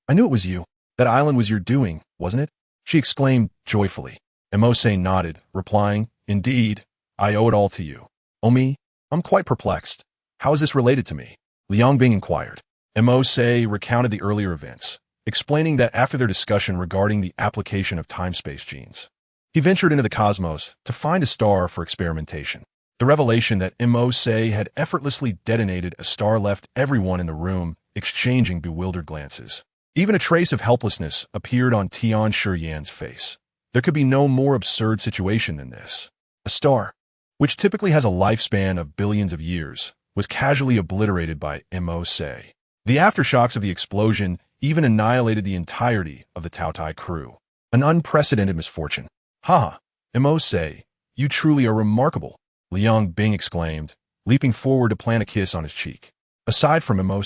I knew it was you. That island was your doing, wasn't it? She exclaimed joyfully. Mo nodded, replying, Indeed, I owe it all to you. Oh me? I'm quite perplexed. How is this related to me? Liang Bing inquired. Mo recounted the earlier events, explaining that after their discussion regarding the application of time-space genes, he ventured into the cosmos to find a star for experimentation. The revelation that Mo had effortlessly detonated a star left everyone in the room exchanging bewildered glances. Even a trace of helplessness appeared on Tian Shiyan's face. There could be no more absurd situation than this. A star, which typically has a lifespan of billions of years, was casually obliterated by Mo. The aftershocks of the explosion even annihilated the entirety of the Taotai crew. An unprecedented misfortune. Ha! Mo, you truly are remarkable, Liang Bing exclaimed, leaping forward to plant a kiss on his cheek. Aside from Mo,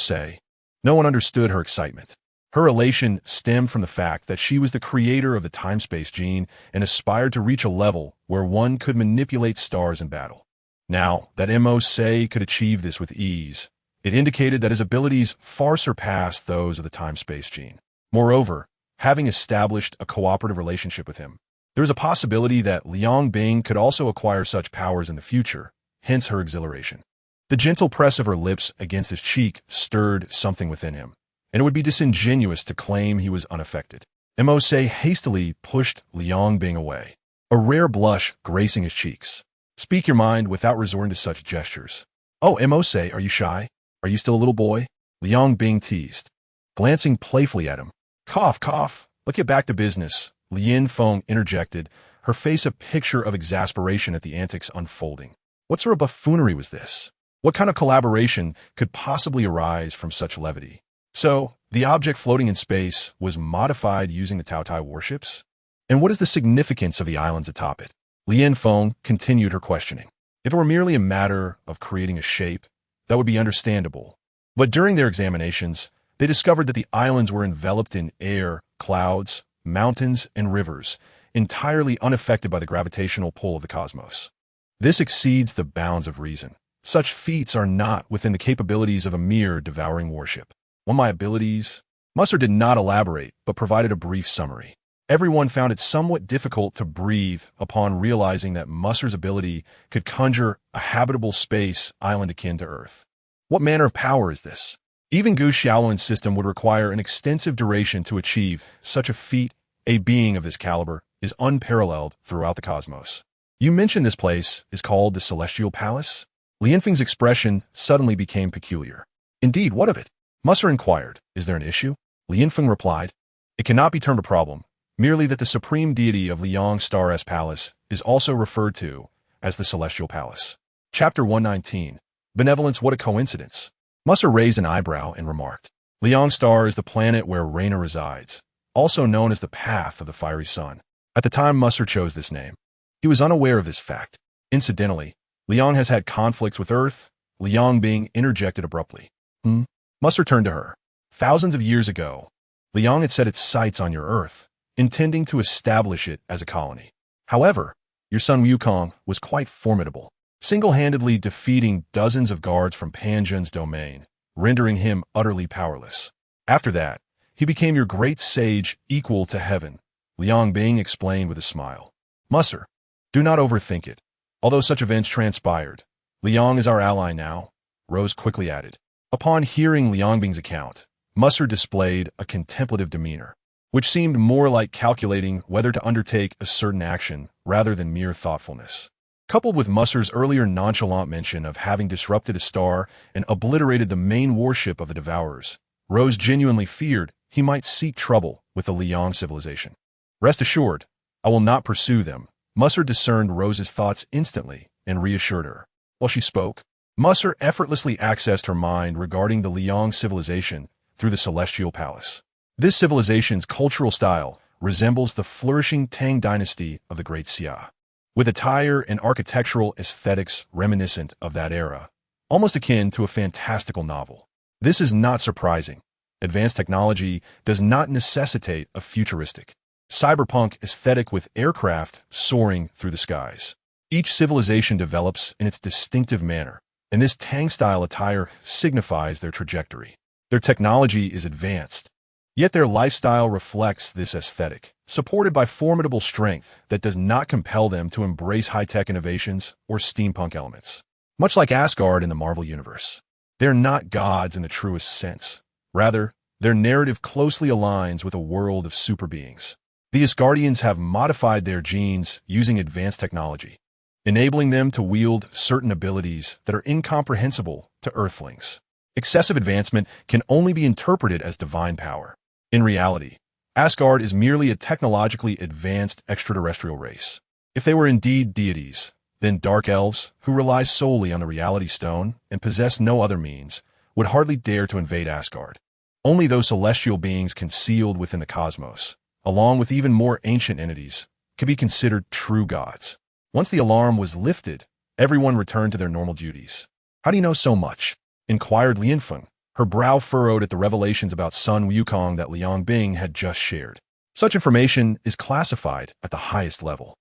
no one understood her excitement. Her elation stemmed from the fact that she was the creator of the time-space gene and aspired to reach a level where one could manipulate stars in battle. Now that Mo could achieve this with ease, it indicated that his abilities far surpassed those of the time-space gene. Moreover, having established a cooperative relationship with him, there was a possibility that Liang Bing could also acquire such powers in the future, hence her exhilaration. The gentle press of her lips against his cheek stirred something within him, and it would be disingenuous to claim he was unaffected. Mo hastily pushed Liang Bing away, a rare blush gracing his cheeks. Speak your mind without resorting to such gestures. Oh, Mo, are you shy? Are you still a little boy? Liang Bing teased, glancing playfully at him. Cough, cough. Let's get back to business, Lianfeng interjected, her face a picture of exasperation at the antics unfolding. What sort of buffoonery was this? What kind of collaboration could possibly arise from such levity? So, the object floating in space was modified using the Taotai warships? And what is the significance of the islands atop it? Lianfeng continued her questioning. If it were merely a matter of creating a shape, that would be understandable. But during their examinations, they discovered that the islands were enveloped in air, clouds, mountains, and rivers, entirely unaffected by the gravitational pull of the cosmos. This exceeds the bounds of reason. Such feats are not within the capabilities of a mere devouring warship. One of my abilities? Mercer did not elaborate, but provided a brief summary. Everyone found it somewhat difficult to breathe upon realizing that Mercer's ability could conjure a habitable space island akin to Earth. What manner of power is this? Even Gu Xiaoluan's system would require an extensive duration to achieve such a feat. A being of this caliber is unparalleled throughout the cosmos. You mentioned this place is called the Celestial Palace? Lianfeng's expression suddenly became peculiar. Indeed, what of it? Mercer inquired. Is there an issue? Lianfeng replied. It cannot be termed a problem, merely that the supreme deity of Liang Star's palace is also referred to as the Celestial Palace. Chapter 119. Benevolence, what a coincidence. Mercer raised an eyebrow and remarked. Liang Star is the planet where Raina resides, also known as the Path of the Fiery Sun. At the time Mercer chose this name, he was unaware of this fact. Incidentally, Liang has had conflicts with Earth. Liang Bing interjected abruptly. Mercer turned to her. Thousands of years ago, Liang had set its sights on your Earth, intending to establish it as a colony. However, your son Wukong was quite formidable, single-handedly defeating dozens of guards from Panjun's domain, rendering him utterly powerless. After that, he became your great sage equal to heaven, Liang Bing explained with a smile. Mercer, do not overthink it. Although such events transpired, Liang is our ally now, Rose quickly added. Upon hearing Liang Bing's account, Mercer displayed a contemplative demeanor, which seemed more like calculating whether to undertake a certain action rather than mere thoughtfulness. Coupled with Mercer's earlier nonchalant mention of having disrupted a star and obliterated the main warship of the Devourers, Rose genuinely feared he might seek trouble with the Liang civilization. Rest assured, I will not pursue them. Mercer discerned Rose's thoughts instantly and reassured her. While she spoke, Mercer effortlessly accessed her mind regarding the Liang civilization through the Celestial Palace. This civilization's cultural style resembles the flourishing Tang dynasty of the Great Xia, with attire and architectural aesthetics reminiscent of that era, almost akin to a fantastical novel. This is not surprising. Advanced technology does not necessitate a futuristic, cyberpunk aesthetic with aircraft soaring through the skies. Each civilization develops in its distinctive manner, and this Tang-style attire signifies their trajectory. Their technology is advanced, yet their lifestyle reflects this aesthetic, supported by formidable strength that does not compel them to embrace high-tech innovations or steampunk elements. Much like Asgard in the Marvel Universe, they're not gods in the truest sense. Rather, their narrative closely aligns with a world of super beings. The Asgardians have modified their genes using advanced technology, enabling them to wield certain abilities that are incomprehensible to Earthlings. Excessive advancement can only be interpreted as divine power. In reality, Asgard is merely a technologically advanced extraterrestrial race. If they were indeed deities, then dark elves, who rely solely on the reality stone and possess no other means, would hardly dare to invade Asgard. Only those celestial beings concealed within the cosmos, along with even more ancient entities, could be considered true gods. Once the alarm was lifted, everyone returned to their normal duties. How do you know so much? Inquired Lianfeng, her brow furrowed at the revelations about Sun Wukong that Liang Bing had just shared. Such information is classified at the highest level.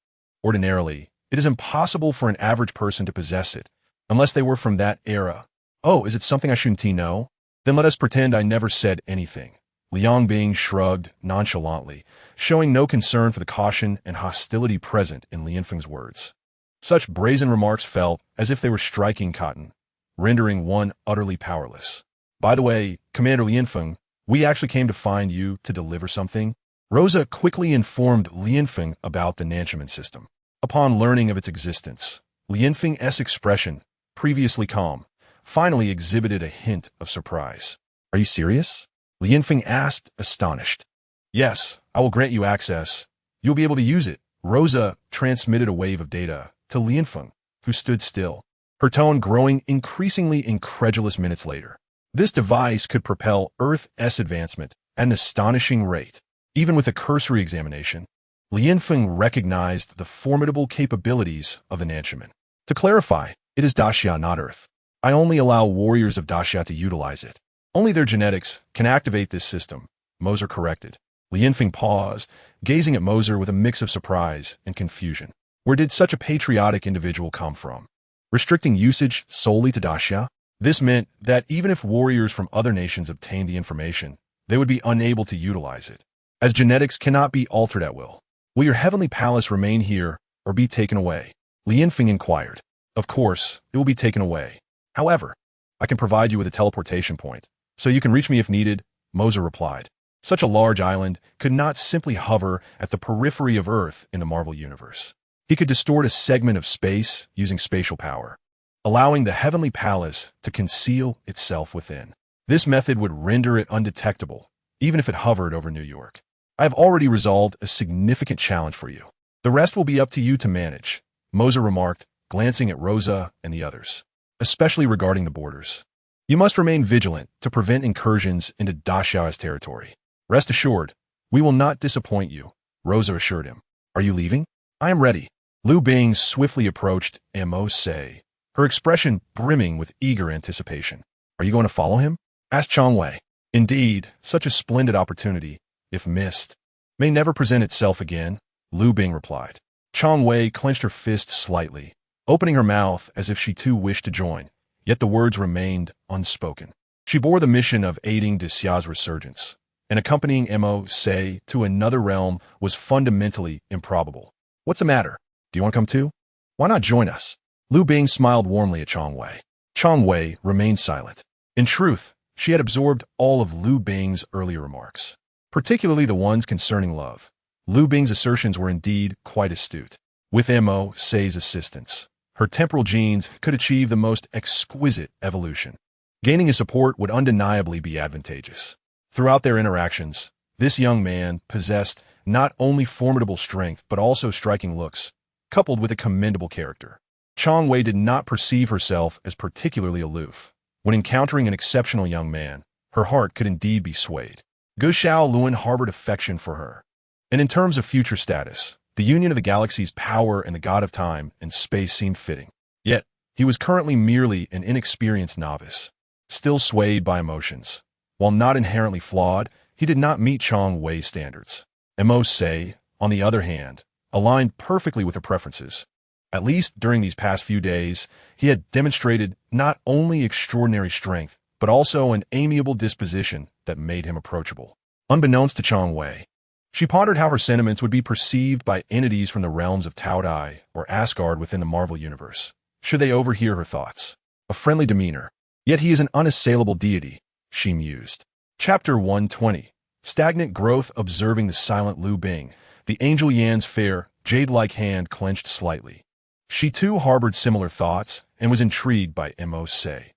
Ordinarily, it is impossible for an average person to possess it, unless they were from that era. Oh, is it something I shouldn't know? Then let us pretend I never said anything. Liang Bing shrugged nonchalantly, showing no concern for the caution and hostility present in Lianfeng's words. Such brazen remarks felt as if they were striking cotton, rendering one utterly powerless. By the way, Commander Lianfeng, we actually came to find you to deliver something. Rosa quickly informed Lianfeng about the Nanchaman system. Upon learning of its existence, Lianfeng's expression, previously calm, finally exhibited a hint of surprise. Are you serious? Lianfeng asked, astonished. Yes, I will grant you access. You'll be able to use it. Rosa transmitted a wave of data to Lianfeng, who stood still, her tone growing increasingly incredulous minutes later. This device could propel Earth's advancement at an astonishing rate. Even with a cursory examination, Lianfeng recognized the formidable capabilities of the Nanchaman. To clarify, it is Daxia, not Earth. I only allow warriors of Daxia to utilize it. Only their genetics can activate this system, Mercer corrected. Lianfeng paused, gazing at Mercer with a mix of surprise and confusion. Where did such a patriotic individual come from? Restricting usage solely to Daxia? This meant that even if warriors from other nations obtained the information, they would be unable to utilize it, as genetics cannot be altered at will. Will your heavenly palace remain here or be taken away? Lianfeng inquired. Of course, it will be taken away. However, I can provide you with a teleportation point, so you can reach me if needed, Mercer replied. Such a large island could not simply hover at the periphery of Earth in the Marvel Universe. He could distort a segment of space using spatial power, allowing the heavenly palace to conceal itself within. This method would render it undetectable, even if it hovered over New York. I have already resolved a significant challenge for you. The rest will be up to you to manage, Mercer remarked, glancing at Rosa and the others, especially regarding the borders. You must remain vigilant to prevent incursions into Daxia's territory. Rest assured, we will not disappoint you, Rosa assured him. Are you leaving? I am ready. Liu Bing swiftly approached Mercer, her expression brimming with eager anticipation. Are you going to follow him? Asked Chang Wei. Indeed, such a splendid opportunity, if missed, may never present itself again, Liu Bing replied. Chang Wei clenched her fist slightly, opening her mouth as if she too wished to join, yet the words remained unspoken. She bore the mission of aiding Daxia's resurgence, and accompanying Mo say to another realm was fundamentally improbable. What's the matter? Do you want to come too? Why not join us? Lu Bing smiled warmly at Chong Wei. Chong Wei remained silent. In truth, she had absorbed all of Lu Bing's earlier remarks, particularly the ones concerning love. Lu Bing's assertions were indeed quite astute. With Mo Say's assistance, her temporal genes could achieve the most exquisite evolution. Gaining his support would undeniably be advantageous. Throughout their interactions, this young man possessed not only formidable strength but also striking looks, coupled with a commendable character. Chong Wei did not perceive herself as particularly aloof. When encountering an exceptional young man, her heart could indeed be swayed. Ge Xiao Luan harbored affection for her. And in terms of future status, the union of the galaxy's power and the god of time and space seemed fitting. Yet, he was currently merely an inexperienced novice, still swayed by emotions. While not inherently flawed, he did not meet Chong Wei's standards. Mo Say, on the other hand, aligned perfectly with her preferences. At least during these past few days, he had demonstrated not only extraordinary strength, but also an amiable disposition that made him approachable. Unbeknownst to Chong Wei, she pondered how her sentiments would be perceived by entities from the realms of Tao Dai or Asgard within the Marvel Universe, should they overhear her thoughts. A friendly demeanor. Yet he is an unassailable deity, she mused. Chapter 120. Stagnant growth. Observing the silent Lu Bing, the angel Yan's fair, jade-like hand clenched slightly. She too harbored similar thoughts and was intrigued by Mo Say.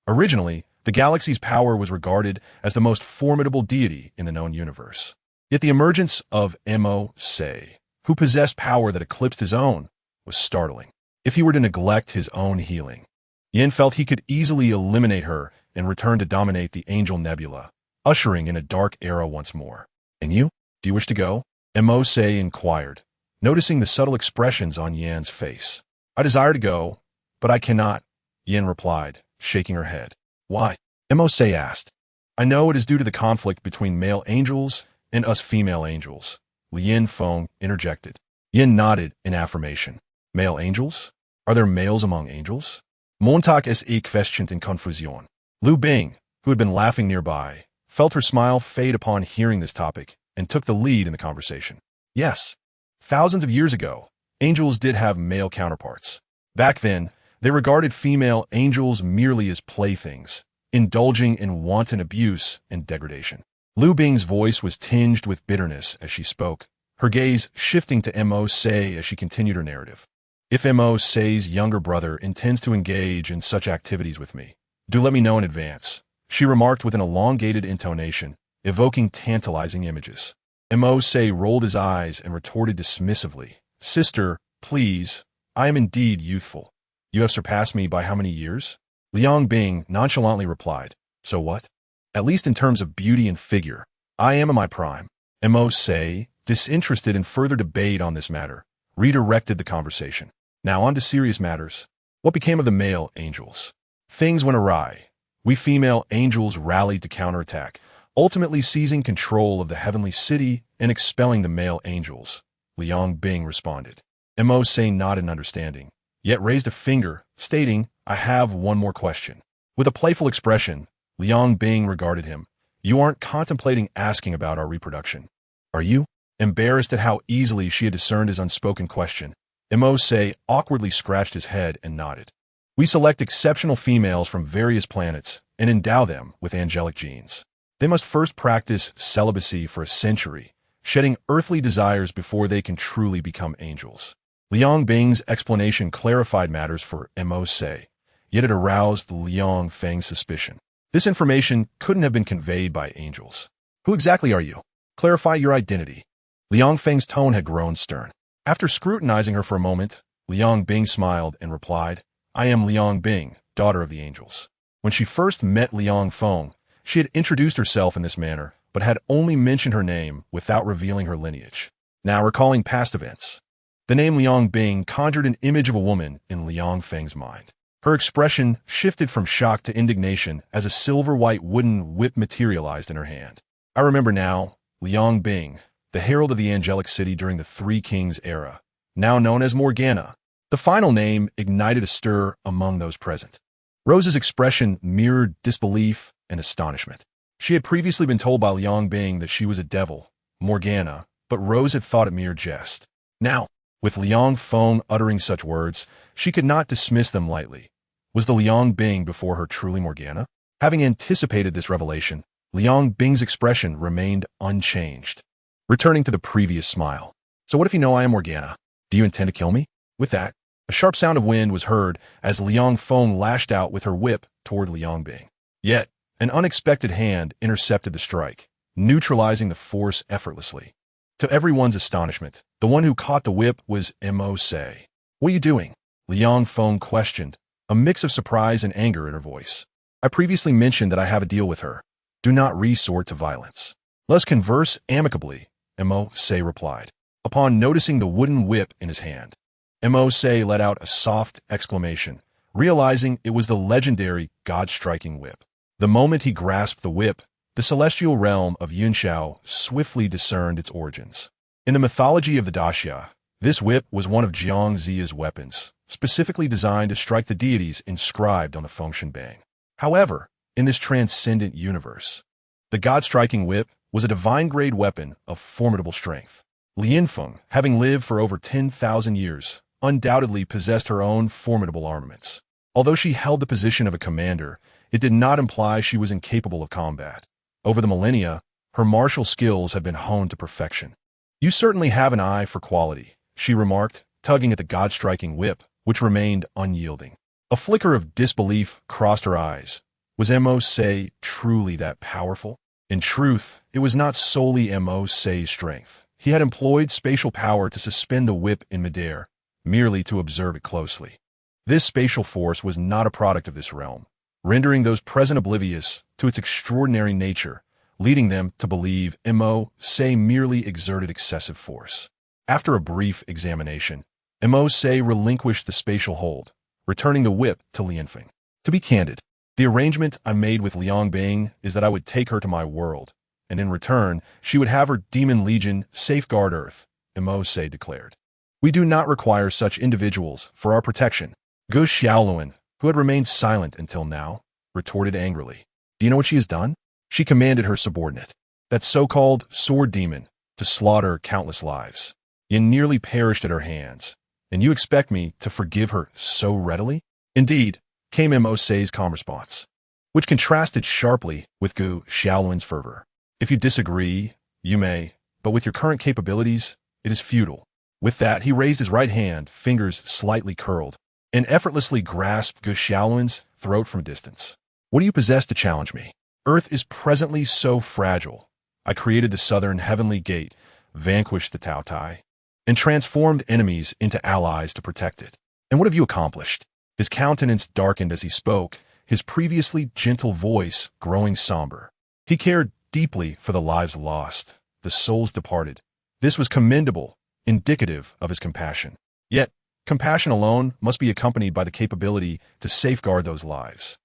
Originally, the galaxy's power was regarded as the most formidable deity in the known universe. Yet the emergence of Mo Say, who possessed power that eclipsed his own, was startling. If he were to neglect his own healing, Yan felt he could easily eliminate her and return to dominate the Angel Nebula, ushering in a dark era once more. And you? Do you wish to go? Mo Say inquired, noticing the subtle expressions on Yan's face. I desire to go, but I cannot, Yan replied, shaking her head. Why? Mo Say asked. I know it is due to the conflict between male angels and us female angels, Lien Feng interjected. Yin nodded in affirmation. Male angels? Are there males among angels? Montag es questioned in confusion. Lu Bing, who had been laughing nearby, felt her smile fade upon hearing this topic and took the lead in the conversation. Yes. Thousands of years ago, angels did have male counterparts. Back then, they regarded female angels merely as playthings, indulging in wanton abuse and degradation. Lu Bing's voice was tinged with bitterness as she spoke, her gaze shifting to Mo Say as she continued her narrative. If Mo Say's younger brother intends to engage in such activities with me, do let me know in advance, she remarked with an elongated intonation, evoking tantalizing images. Mo Say rolled his eyes and retorted dismissively, Sister, please, I am indeed youthful. You have surpassed me by how many years? Liang Bing nonchalantly replied, So what? At least in terms of beauty and figure, I am in my prime. Mo Say, disinterested in further debate on this matter, redirected the conversation. Now on to serious matters. What became of the male angels? Things went awry. We female angels rallied to counterattack, ultimately seizing control of the heavenly city and expelling the male angels, Liang Bing responded. Mo Say nodded in understanding, yet raised a finger, stating, I have one more question. With a playful expression, Liang Bing regarded him. You aren't contemplating asking about our reproduction, are you? Embarrassed at how easily she had discerned his unspoken question, Mo Say awkwardly scratched his head and nodded. We select exceptional females from various planets and endow them with angelic genes. They must first practice celibacy for a century, shedding earthly desires before they can truly become angels. Liang Bing's explanation clarified matters for Mo Say, yet it aroused Liang Feng's suspicion. This information couldn't have been conveyed by angels. Who exactly are you? Clarify your identity. Liang Feng's tone had grown stern. After scrutinizing her for a moment, Liang Bing smiled and replied, I am Liang Bing, daughter of the angels. When she first met Liang Feng, she had introduced herself in this manner, but had only mentioned her name without revealing her lineage. Now recalling past events, the name Liang Bing conjured an image of a woman in Liang Feng's mind. Her expression shifted from shock to indignation as a silver-white wooden whip materialized in her hand. I remember now, Liang Bing, the herald of the angelic city during the Three Kings era, now known as Morgana. The final name ignited a stir among those present. Rose's expression mirrored disbelief and astonishment. She had previously been told by Liang Bing that she was a devil, Morgana, but Rose had thought it mere jest. Now, with Liang Feng uttering such words, she could not dismiss them lightly. Was the Liang Bing before her truly Morgana? Having anticipated this revelation, Liang Bing's expression remained unchanged, returning to the previous smile. So what if you know I am Morgana? Do you intend to kill me? With that, a sharp sound of wind was heard as Liang Feng lashed out with her whip toward Liang Bing. Yet, an unexpected hand intercepted the strike, neutralizing the force effortlessly. To everyone's astonishment, the one who caught the whip was Mercer. What are you doing? Liang Feng questioned, a mix of surprise and anger in her voice. I previously mentioned that I have a deal with her. Do not resort to violence. Let's converse amicably, Mercer replied. Upon noticing the wooden whip in his hand, Mercer let out a soft exclamation, realizing it was the legendary God-striking whip. The moment he grasped the whip, the celestial realm of Yunxiao swiftly discerned its origins. In the mythology of the Daxia, this whip was one of Jiang Ziya's weapons, specifically designed to strike the deities inscribed on the Fengshen Bang. However, in this transcendent universe, the God-striking whip was a divine-grade weapon of formidable strength. Lianfeng, having lived for over 10,000 years, undoubtedly possessed her own formidable armaments. Although she held the position of a commander, it did not imply she was incapable of combat. Over the millennia, her martial skills had been honed to perfection. You certainly have an eye for quality, she remarked, tugging at the God-striking whip, which remained unyielding. A flicker of disbelief crossed her eyes. Was Mercer truly that powerful? In truth, it was not solely Mercer's strength. He had employed spatial power to suspend the whip in midair, merely to observe it closely. This spatial force was not a product of this realm, rendering those present oblivious to its extraordinary nature, leading them to believe Mercer merely exerted excessive force. After a brief examination, Mercer relinquished the spatial hold, returning the whip to Lianfeng. To be candid, the arrangement I made with Liang Bing is that I would take her to my world, and in return, she would have her demon legion safeguard Earth, Mercer declared. We do not require such individuals for our protection. Gu Xiaoluan, who had remained silent until now, retorted angrily. Do you know what she has done? She commanded her subordinate, that so-called sword demon, to slaughter countless lives. Yin nearly perished at her hands, and you expect me to forgive her so readily? Indeed, came Mercer's calm response, which contrasted sharply with Gu Xiaoluan's fervor. If you disagree, you may, but with your current capabilities, it is futile. With that, he raised his right hand, fingers slightly curled, and effortlessly grasped Gu Xiaoluan's throat from a distance. What do you possess to challenge me? Earth is presently so fragile. I created the southern heavenly gate, vanquished the Tao Tai, and transformed enemies into allies to protect it. And what have you accomplished? His countenance darkened as he spoke, his previously gentle voice growing somber. He cared deeply for the lives lost, the souls departed. This was commendable, indicative of his compassion. Yet, compassion alone must be accompanied by the capability to safeguard those lives.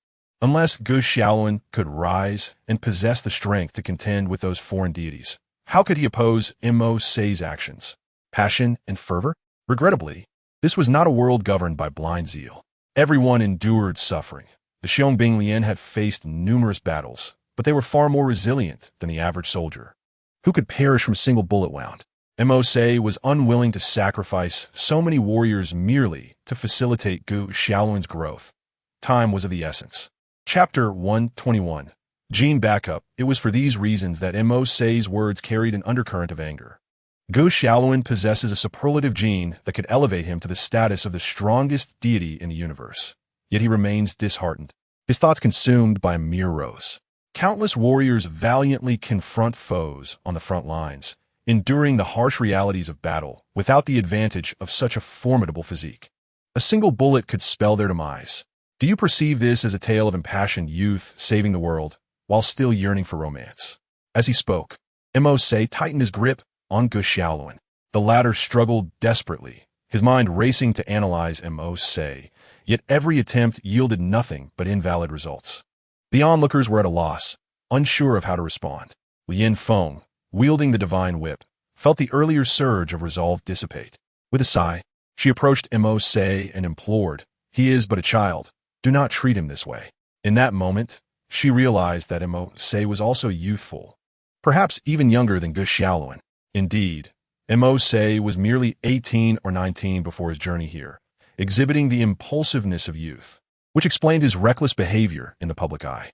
Unless Gu Xiaoluan could rise and possess the strength to contend with those foreign deities, how could he oppose Mercer's actions? Passion and fervor? Regrettably, this was not a world governed by blind zeal. Everyone endured suffering. The Xiongбing Lian had faced numerous battles, but they were far more resilient than the average soldier, who could perish from a single bullet wound. Mercer was unwilling to sacrifice so many warriors merely to facilitate Gu Xiaoluan's growth. Time was of the essence. Chapter 121. Gene Backup. It was for these reasons that Mercer's words carried an undercurrent of anger. Gu Xiaoluan possesses a superlative gene that could elevate him to the status of the strongest deity in the universe. Yet he remains disheartened, his thoughts consumed by a mere rose. Countless warriors valiantly confront foes on the front lines, enduring the harsh realities of battle without the advantage of such a formidable physique. A single bullet could spell their demise. Do you perceive this as a tale of impassioned youth saving the world, while still yearning for romance? As he spoke, Mercer tightened his grip on Gu Xiaoluan. The latter struggled desperately, his mind racing to analyze Mercer, yet every attempt yielded nothing but invalid results. The onlookers were at a loss, unsure of how to respond. Lianfeng, wielding the divine whip, felt the earlier surge of resolve dissipate. With a sigh, she approached Mercer and implored, "He is but a child. Do not treat him this way." In that moment, she realized that Mo-se was also youthful, perhaps even younger than Gu Xiaoluan. Indeed, Mo-se was merely 18 or 19 before his journey here, exhibiting the impulsiveness of youth, which explained his reckless behavior in the public eye.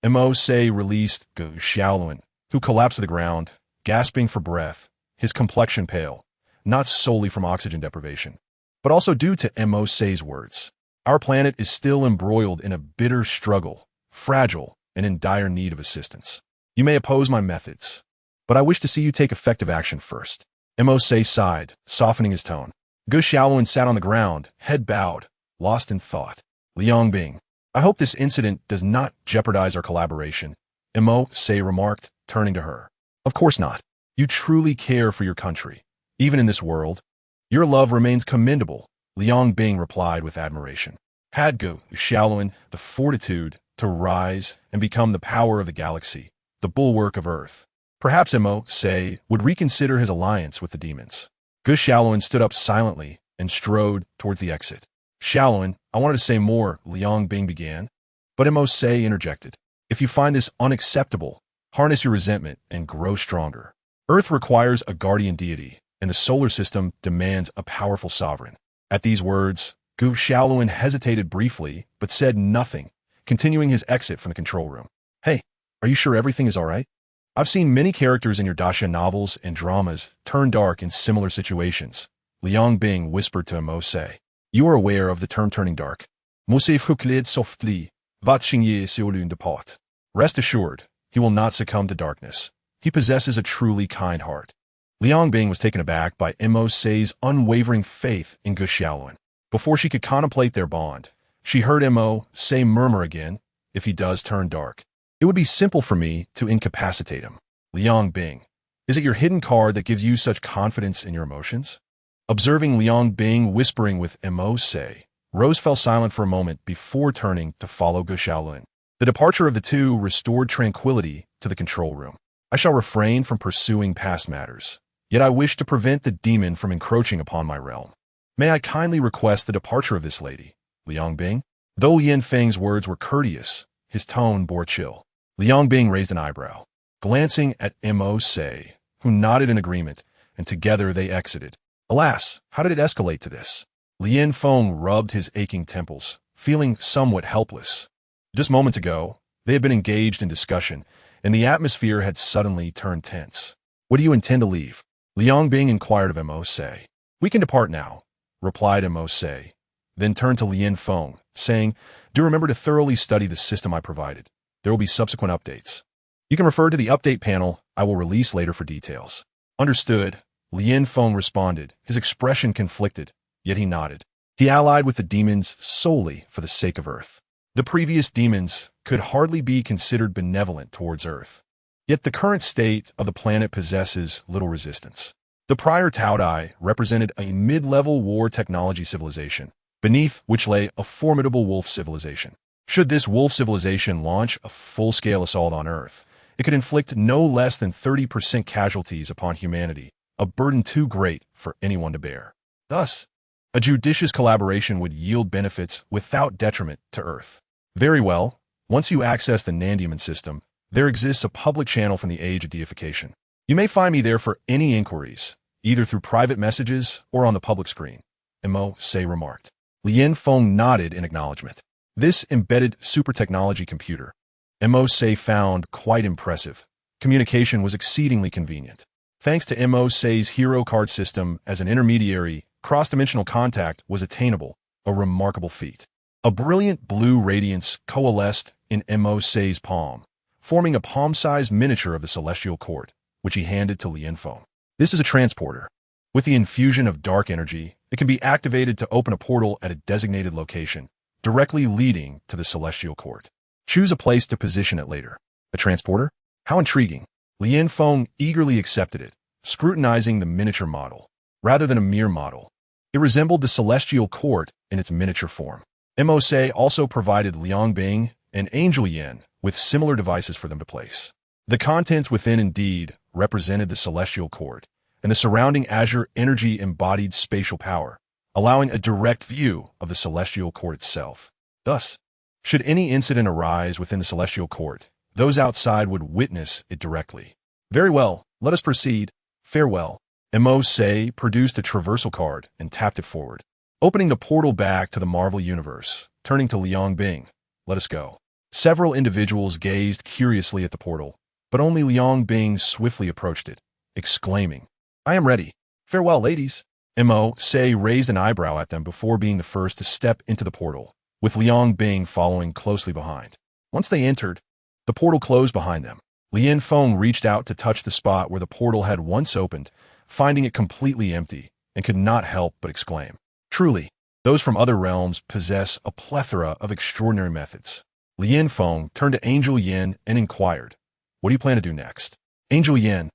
Mo-se released Gu Xiaoluan, who collapsed to the ground, gasping for breath, his complexion pale, not solely from oxygen deprivation, but also due to Mo-se's words. Our planet is still embroiled in a bitter struggle, fragile and in dire need of assistance. You may oppose my methods, but I wish to see you take effective action first. Mo-se sighed, softening his tone. Gu Xiaoluan sat on the ground, head bowed, lost in thought. Liang Bing, I hope this incident does not jeopardize our collaboration, Mo-se remarked, turning to her. Of course not. You truly care for your country, even in this world. Your love remains commendable, Liang Bing replied with admiration. Had Gu Xiaoluan the fortitude to rise and become the power of the galaxy, the bulwark of Earth, perhaps Mo-se would reconsider his alliance with the demons. Gu Xiaoluan stood up silently and strode towards the exit. Xiaoluan, I wanted to say more, Liang Bing began, but Mo-se interjected. If you find this unacceptable, harness your resentment and grow stronger. Earth requires a guardian deity, and the solar system demands a powerful sovereign. At these words, Gu Xiaoluan hesitated briefly, but said nothing, continuing his exit from the control room. Hey, are you sure everything is all right? I've seen many characters in your daxia novels and dramas turn dark in similar situations, Liang Bing whispered to Mo-se. You are aware of the term turning dark. Mo-se fukled softly, vat xingye seolun depot. Rest assured, he will not succumb to darkness. He possesses a truly kind heart. Liang Bing was taken aback by Mo-se's unwavering faith in Gu Xiaoluan. Before she could contemplate their bond, she heard Mo-se murmur again, if he does turn dark, it would be simple for me to incapacitate him. Liang Bing, is it your hidden card that gives you such confidence in your emotions? Observing Liang Bing whispering with Mo-se, Rose fell silent for a moment before turning to follow Gu Xiaoluan. The departure of the two restored tranquility to the control room. I shall refrain from pursuing past matters, yet I wish to prevent the demon from encroaching upon my realm. May I kindly request the departure of this lady, Liang Bing? Though Yan Feng's words were courteous, his tone bore chill. Liang Bing raised an eyebrow, glancing at Mo-se, who nodded in agreement, and together they exited. Alas, how did it escalate to this? Lian Feng rubbed his aching temples, feeling somewhat helpless. Just moments ago, they had been engaged in discussion, and the atmosphere had suddenly turned tense. What do you intend to leave? Liang Bing inquired of Mo-se. We can depart now, replied Mo-se, then turned to Lian Feng, saying, do remember to thoroughly study the system I provided. There will be subsequent updates. You can refer to the update panel I will release later for details. Understood, Lian Feng responded, his expression conflicted, yet he nodded. He allied with the demons solely for the sake of Earth. The previous demons could hardly be considered benevolent towards Earth. Yet the current state of the planet possesses little resistance. The prior Taodai represented a mid-level war technology civilization, beneath which lay a formidable wolf civilization. Should this wolf civilization launch a full-scale assault on Earth, it could inflict no less than 30% casualties upon humanity, a burden too great for anyone to bear. Thus, a judicious collaboration would yield benefits without detriment to Earth. Very well, once you access the Nandiaman system, there exists a public channel from the Age of Deification. You may find me there for any inquiries, either through private messages or on the public screen, Mo-se remarked. Lian Feng nodded in acknowledgement. This embedded super technology computer, Mo-se found quite impressive. Communication was exceedingly convenient. Thanks to Mo-se's hero card system as an intermediary, cross-dimensional contact was attainable, a remarkable feat. A brilliant blue radiance coalesced in Mo-se's palm, forming a palm-sized miniature of the celestial court, which he handed to Lian Feng. This is a transporter. With the infusion of dark energy, it can be activated to open a portal at a designated location, directly leading to the celestial court. Choose a place to position it later. A transporter? How intriguing. Lian Feng eagerly accepted it, scrutinizing the miniature model. Rather than a mere model, it resembled the celestial court in its miniature form. Mo-se also provided Liang Bing and Angel Yan with similar devices for them to place. The contents within indeed represented the celestial court, and the surrounding azure energy embodied spatial power, allowing a direct view of the celestial court itself. Thus, Should any incident arise within the celestial court, those outside would witness it directly. Very well, let us proceed. Farewell. Mercer produced a traversal card and tapped it forward, opening the portal back to the Marvel Universe. Turning to Liang Bing, let us go. Several individuals gazed curiously at the portal, but only Liang Bing swiftly approached it, exclaiming, I am ready. Farewell, ladies. Mercer raised an eyebrow at them before being the first to step into the portal, with Liang Bing following closely behind. Once they entered, the portal closed behind them. Lian Feng reached out to touch the spot where the portal had once opened, finding it completely empty, and could not help but exclaim, Truly, those from other realms possess a plethora of extraordinary methods. Lian Feng turned to Angel Yin and inquired, What do you plan to do next? Angel Yin,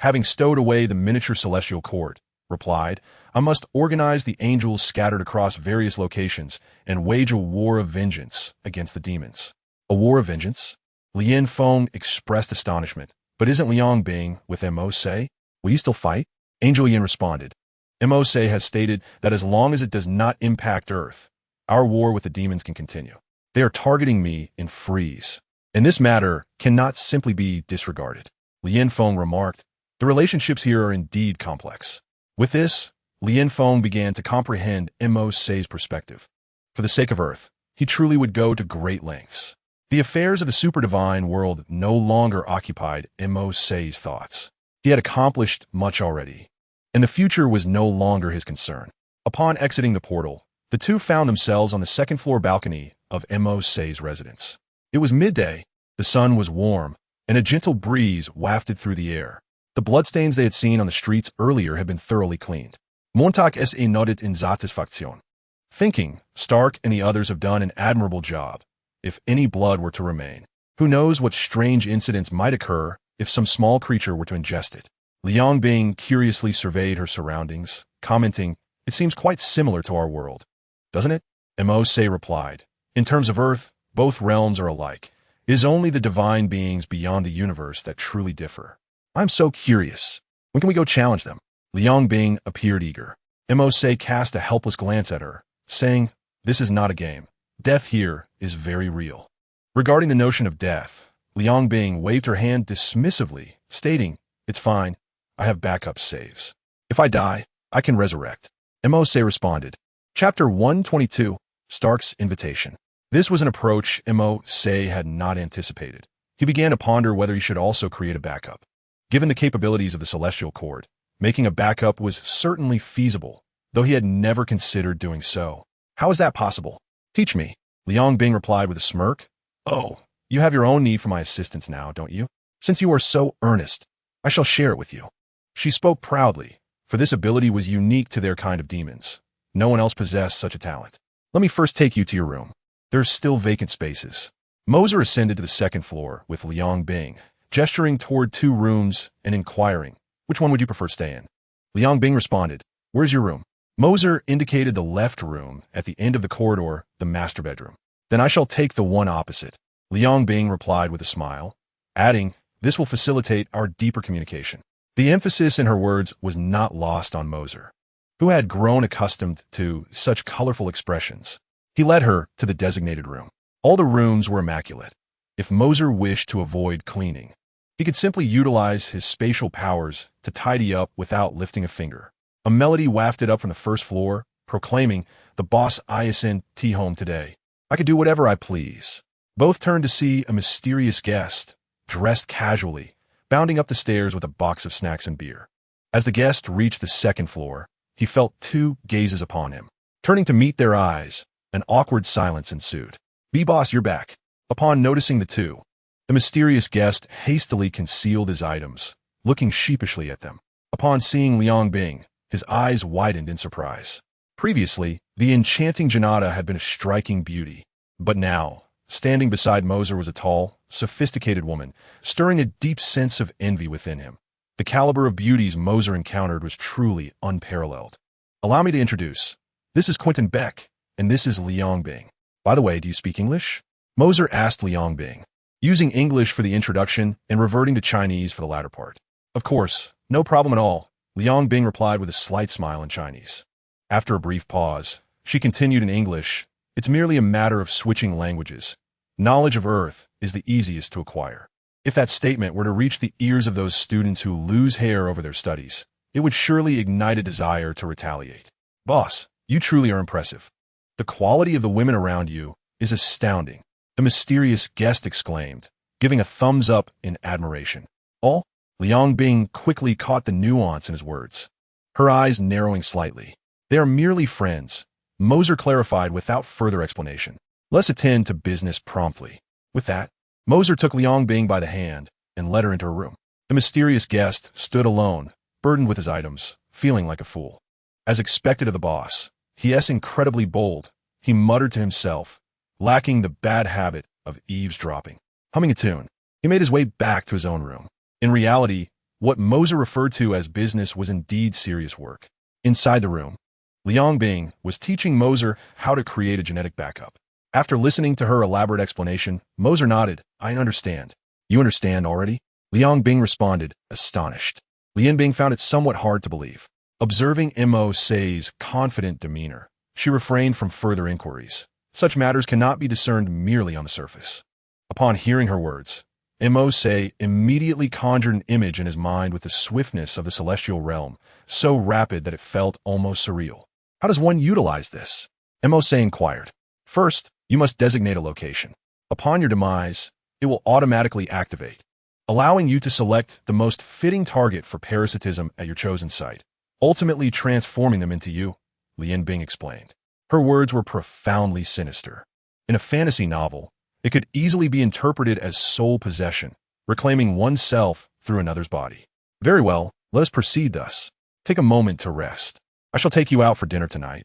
having stowed away the miniature celestial court, replied, I must organize the angels scattered across various locations and wage a war of vengeance against the demons. A war of vengeance? Lian Feng expressed astonishment. But isn't Liang Bing with Mercer? Will you still fight? Angel Yin responded, Mercer has stated that as long as it does not impact Earth, our war with the demons can continue. They are targeting me in freeze, and this matter cannot simply be disregarded. Lian Feng remarked, The relationships here are indeed complex. With this, Lian Feng began to comprehend Mercer's perspective. For the sake of Earth, he truly would go to great lengths. The affairs of the super-divine world no longer occupied Mercer's thoughts. He had accomplished much already, and the future was no longer his concern. Upon exiting the portal, the two found themselves on the second-floor balcony of Mercer's residence. It was midday, the sun was warm, and a gentle breeze wafted through the air. The bloodstains they had seen on the streets earlier had been thoroughly cleaned. Montag es nodded in satisfaction, thinking, Stark and the others have done an admirable job. If any blood were to remain, who knows what strange incidents might occur if some small creature were to ingest it. Liang Bing curiously surveyed her surroundings, commenting, It seems quite similar to our world. Doesn't it? Mercer replied, In terms of Earth, both realms are alike. It is only the divine beings beyond the universe that truly differ. I'm so curious. When can we go challenge them? Liang Bing appeared eager. Mercer cast a helpless glance at her, saying, This is not a game. Death here is very real. Regarding the notion of death, Liang Bing waved her hand dismissively, stating, It's fine. I have backup saves. If I die, I can resurrect. Mercer responded. Chapter 122, Stark's Invitation. This was an approach Mercer had not anticipated. He began to ponder whether he should also create a backup. Given the capabilities of the Celestial Cord, making a backup was certainly feasible, though he had never considered doing so. How is that possible? Teach me. Liang Bing replied with a smirk. Oh, you have your own need for my assistance now, don't you? Since you are so earnest, I shall share it with you. She spoke proudly, for this ability was unique to their kind of demons. No one else possessed such a talent. Let me first take you to your room. There are still vacant spaces. Mercer ascended to the second floor with Liang Bing, gesturing toward two rooms and inquiring, Which one would you prefer to stay in? Liang Bing responded, Where's your room? Mercer indicated the left room at the end of the corridor, the master bedroom. Then I shall take the one opposite. Liang Bing replied with a smile, adding, This will facilitate our deeper communication. The emphasis in her words was not lost on Mercer, who had grown accustomed to such colorful expressions. He led her to the designated room. All the rooms were immaculate. If Mercer wished to avoid cleaning, he could simply utilize his spatial powers to tidy up without lifting a finger. A melody wafted up from the first floor, proclaiming, The boss ISN tea home today. I could do whatever I please. Both turned to see a mysterious guest, dressed casually, bounding up the stairs with a box of snacks and beer. As the guest reached the second floor, he felt two gazes upon him. Turning to meet their eyes, an awkward silence ensued. B-boss, you're back. Upon noticing the two, the mysterious guest hastily concealed his items, looking sheepishly at them. Upon seeing Liang Bing, his eyes widened in surprise. Previously, the enchanting Janata had been a striking beauty, but now, standing beside Mercer was a tall, sophisticated woman, stirring a deep sense of envy within him. The caliber of beauties Mercer encountered was truly unparalleled. Allow me to introduce. This is Quentin Beck, and this is Liang Bing. By the way, do you speak English? Mercer asked Liang Bing, using English for the introduction and reverting to Chinese for the latter part. Of course, no problem at all, Liang Bing replied with a slight smile in Chinese. After a brief pause, she continued in English, It's merely a matter of switching languages. Knowledge of Earth is the easiest to acquire. If that statement were to reach the ears of those students who lose hair over their studies, it would surely ignite a desire to retaliate. Boss, you truly are impressive. The quality of the women around you is astounding, the mysterious guest exclaimed, giving a thumbs up in admiration. Oh? Liang Bing quickly caught the nuance in his words, her eyes narrowing slightly. They are merely friends, Moser clarified without further explanation. Let's attend to business promptly. With that, Moser took Liang Bing by the hand and led her into her room. The mysterious guest stood alone, burdened with his items, feeling like a fool. As expected of the boss, he is incredibly bold, he muttered to himself, lacking the bad habit of eavesdropping. Humming a tune, he made his way back to his own room. In reality, what Moser referred to as business was indeed serious work. Inside the room, Liang Bing was teaching Moser how to create a genetic backup. After listening to her elaborate explanation, Moser nodded. I understand. You understand already? Liang Bing responded, astonished. Lian Bing found it somewhat hard to believe. Observing Mo Sei's confident demeanor, she refrained from further inquiries. Such matters cannot be discerned merely on the surface. Upon hearing her words, Mo Se immediately conjured an image in his mind with the swiftness of the celestial realm, so rapid that it felt almost surreal. How does one utilize this? Mo Se inquired. First, you must designate a location. Upon your demise, it will automatically activate, allowing you to select the most fitting target for parasitism at your chosen site, ultimately transforming them into you, Lian Bing explained. Her words were profoundly sinister. In a fantasy novel, it could easily be interpreted as soul possession, reclaiming oneself through another's body. Very well, let us proceed thus. Take a moment to rest. I shall take you out for dinner tonight,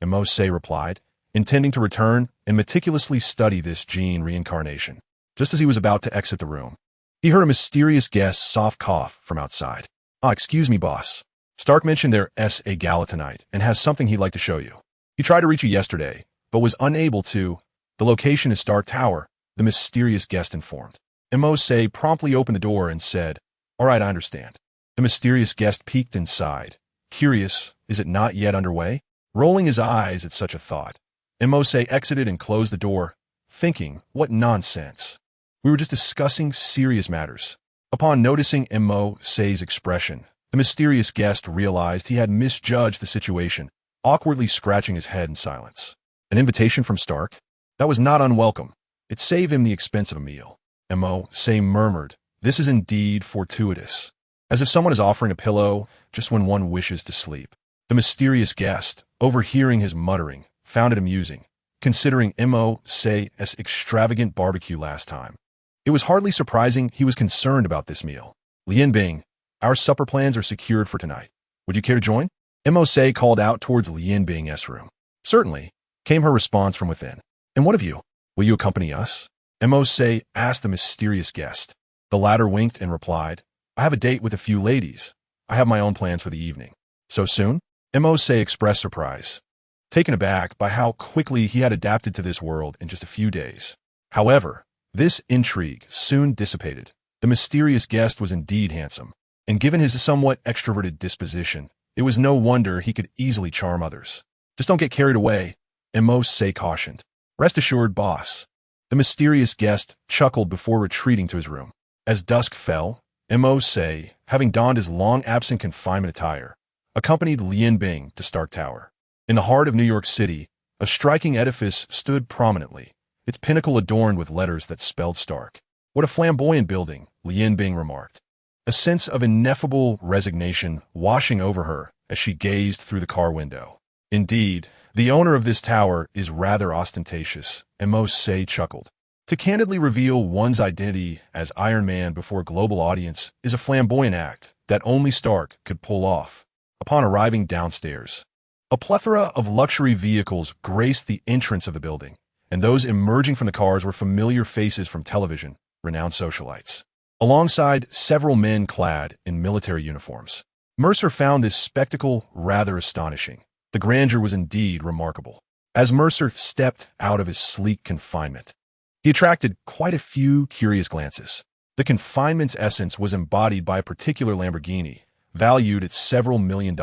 Mo Se replied, intending to return and meticulously study this gene reincarnation. Just as he was about to exit the room, he heard a mysterious guest's soft cough from outside. Excuse me, boss. Stark mentioned there's a gala tonight and has something he'd like to show you. He tried to reach you yesterday, but was unable to. The location is Stark Tower, the mysterious guest informed. Mo Se promptly opened the door and said, All right, I understand. The mysterious guest peeked inside. Curious, is it not yet underway? Rolling his eyes at such a thought, Mo Se exited and closed the door, thinking, what nonsense. We were just discussing serious matters. Upon noticing Mo Se's expression, the mysterious guest realized he had misjudged the situation, awkwardly scratching his head in silence. An invitation from Stark? That was not unwelcome. It saved him the expense of a meal. Mo Se murmured, This is indeed fortuitous. As if someone is offering a pillow just when one wishes to sleep. The mysterious guest, overhearing his muttering, found it amusing, considering Mo Se's extravagant barbecue last time. It was hardly surprising he was concerned about this meal. Lian Bing, our supper plans are secured for tonight. Would you care to join? Mo Se called out towards Lian Bing's room. Certainly, came her response from within. And what of you? Will you accompany us? Mo Se asked the mysterious guest. The latter winked and replied, I have a date with a few ladies. I have my own plans for the evening. So soon? Mo Se expressed surprise, taken aback by how quickly he had adapted to this world in just a few days. However, this intrigue soon dissipated. The mysterious guest was indeed handsome, and given his somewhat extroverted disposition, it was no wonder he could easily charm others. Just don't get carried away, Mo Se cautioned. Rest assured, boss. The mysterious guest chuckled before retreating to his room. As dusk fell, Mo Se, having donned his long-absent confinement attire, accompanied Lian Bing to Stark Tower. In the heart of New York City, a striking edifice stood prominently, its pinnacle adorned with letters that spelled Stark. What a flamboyant building, Lian Bing remarked, a sense of ineffable resignation washing over her as she gazed through the car window. Indeed, the owner of this tower is rather ostentatious, Mo Se chuckled. To candidly reveal one's identity as Iron Man before a global audience is a flamboyant act that only Stark could pull off. Upon arriving downstairs, a plethora of luxury vehicles graced the entrance of the building, and those emerging from the cars were familiar faces from television, renowned socialites, alongside several men clad in military uniforms. Mercer found this spectacle rather astonishing. The grandeur was indeed remarkable. As Mercer stepped out of his sleek confinement, he attracted quite a few curious glances. The confinement's essence was embodied by a particular Lamborghini, valued at several $1 million,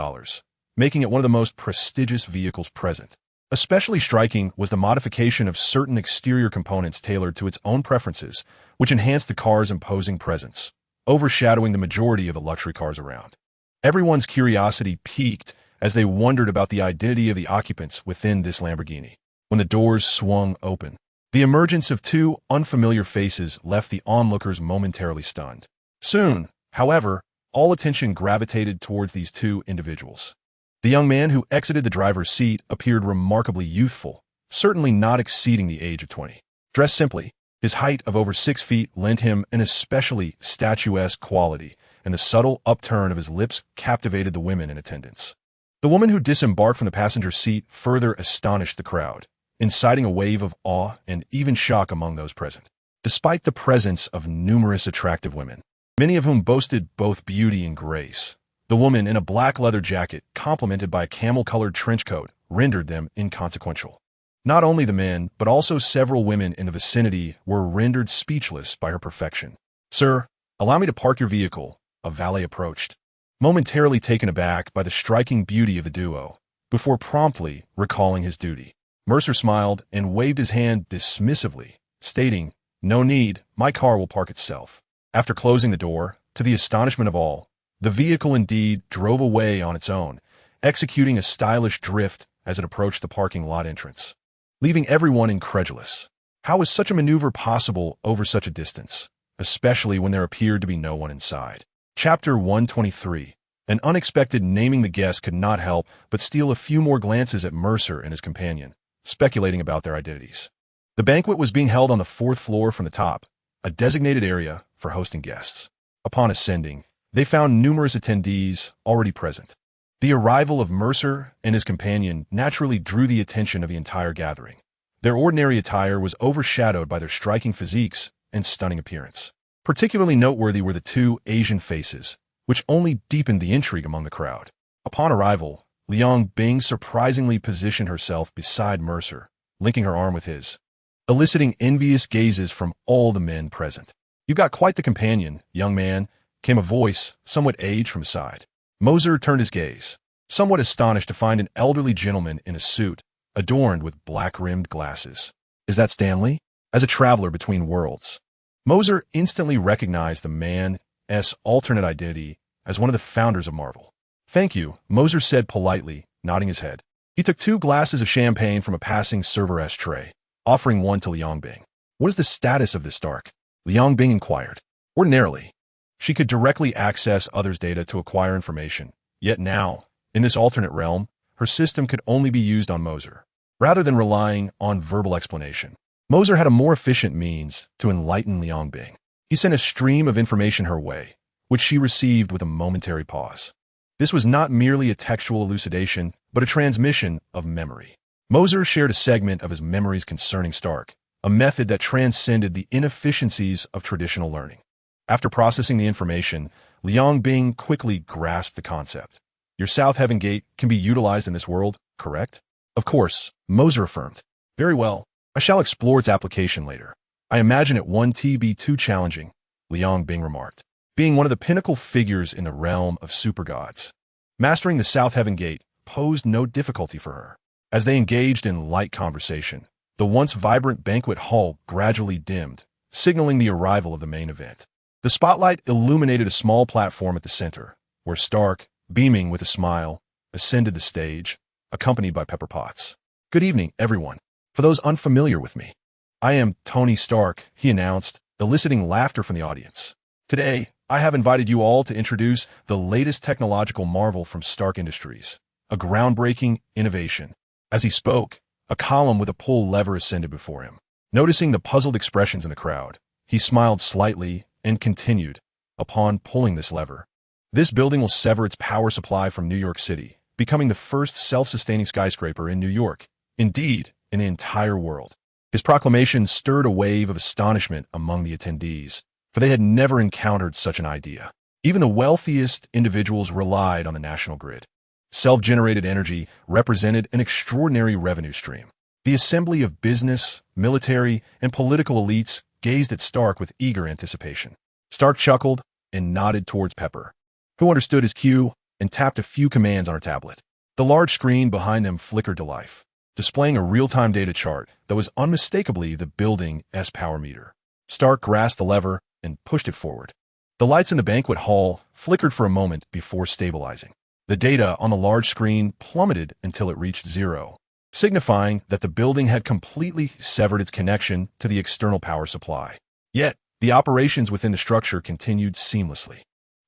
making it one of the most prestigious vehicles present. Especially striking was the modification of certain exterior components tailored to its own preferences, which enhanced the car's imposing presence, overshadowing the majority of the luxury cars around. Everyone's curiosity piqued as they wondered about the identity of the occupants within this Lamborghini. When the doors swung open, the emergence of two unfamiliar faces left the onlookers momentarily stunned. Soon, however, all attention gravitated towards these two individuals. The young man who exited the driver's seat appeared remarkably youthful, certainly not exceeding the age of 20. Dressed simply, his height of over 6 feet lent him an especially statuesque quality, and the subtle upturn of his lips captivated the women in attendance. The woman who disembarked from the passenger seat further astonished the crowd, inciting a wave of awe and even shock among those present. Despite the presence of numerous attractive women, many of whom boasted both beauty and grace, the woman in a black leather jacket, complemented by a camel-colored trench coat, rendered them inconsequential. Not only the men, but also several women in the vicinity were rendered speechless by her perfection. "Sir, allow me to park your vehicle," a valet approached, momentarily taken aback by the striking beauty of the duo, before promptly recalling his duty. Mercer smiled and waved his hand dismissively, stating, "No need, my car will park itself." After closing the door, to the astonishment of all, the vehicle indeed drove away on its own, executing a stylish drift as it approached the parking lot entrance, leaving everyone incredulous. How was such a maneuver possible over such a distance, especially when there appeared to be no one inside? Chapter 123. An unexpected naming the guest could not help but steal a few more glances at Mercer and his companion, speculating about their identities. The banquet was being held on the 4th floor from the top, a designated area for hosting guests. Upon ascending, they found numerous attendees already present. The arrival of Mercer and his companion naturally drew the attention of the entire gathering. Their ordinary attire was overshadowed by their striking physiques and stunning appearance. Particularly noteworthy were the two Asian faces, which only deepened the intrigue among the crowd. Upon arrival, Liang Bing surprisingly positioned herself beside Mercer, linking her arm with his, eliciting envious gazes from all the men present. "You've got quite the companion, young man," came a voice, somewhat aged, from his side. Moser turned his gaze, somewhat astonished to find an elderly gentleman in a suit, adorned with black-rimmed glasses. "Is that Stanley?" As a traveler between worlds, Moser instantly recognized the man's alternate identity as one of the founders of Marvel. "Thank you," Moser said politely, nodding his head. He took 2 glasses of champagne from a passing server's tray, offering one to Liang Bing. "What is the status of this dark?" Liang Bing inquired. Ordinarily, she could directly access others' data to acquire information, yet now, in this alternate realm, her system could only be used on Moser. Rather than relying on verbal explanation, Moser had a more efficient means to enlighten Liang Bing. He sent a stream of information her way, which she received with a momentary pause. This was not merely a textual elucidation, but a transmission of memory. Moser shared a segment of his memories concerning Stark, a method that transcended the inefficiencies of traditional learning. After processing the information, Liang Bing quickly grasped the concept. "Your South Heaven Gate can be utilized in this world, correct?" "Of course," Moser affirmed. "Very well. I shall explore its application later. I imagine it won't be too challenging," Liang Bing remarked. Being one of the pinnacle figures in the realm of supergods, mastering the South Heaven Gate posed no difficulty for her. As they engaged in light conversation, the once vibrant banquet hall gradually dimmed, signaling the arrival of the main event. The spotlight illuminated a small platform at the center, where Stark, beaming with a smile, ascended the stage, accompanied by Pepper Potts. "Good evening, everyone. For those unfamiliar with me, I am Tony Stark," he announced, eliciting laughter from the audience. "Today, I have invited you all to introduce the latest technological marvel from Stark Industries, a groundbreaking innovation." As he spoke, a column with a pull lever ascended before him. Noticing the puzzled expressions in the crowd, he smiled slightly and continued, "Upon pulling this lever, this building will sever its power supply from New York City, becoming the first self-sustaining skyscraper in New York, indeed, in the entire world." His proclamation stirred a wave of astonishment among the attendees, for they had never encountered such an idea. Even the wealthiest individuals relied on the national grid. Self-generated energy represented an extraordinary revenue stream. The assembly of business, military, and political elites gazed at Stark with eager anticipation. Stark chuckled and nodded towards Pepper, who understood his cue and tapped a few commands on her tablet. The large screen behind them flickered to life, displaying a real-time data chart that was unmistakably the building's power meter. Stark grasped the lever and pushed it forward. The lights in the banquet hall flickered for a moment before stabilizing. The data on the large screen plummeted until it reached 0, signifying that the building had completely severed its connection to the external power supply. Yet, the operations within the structure continued seamlessly.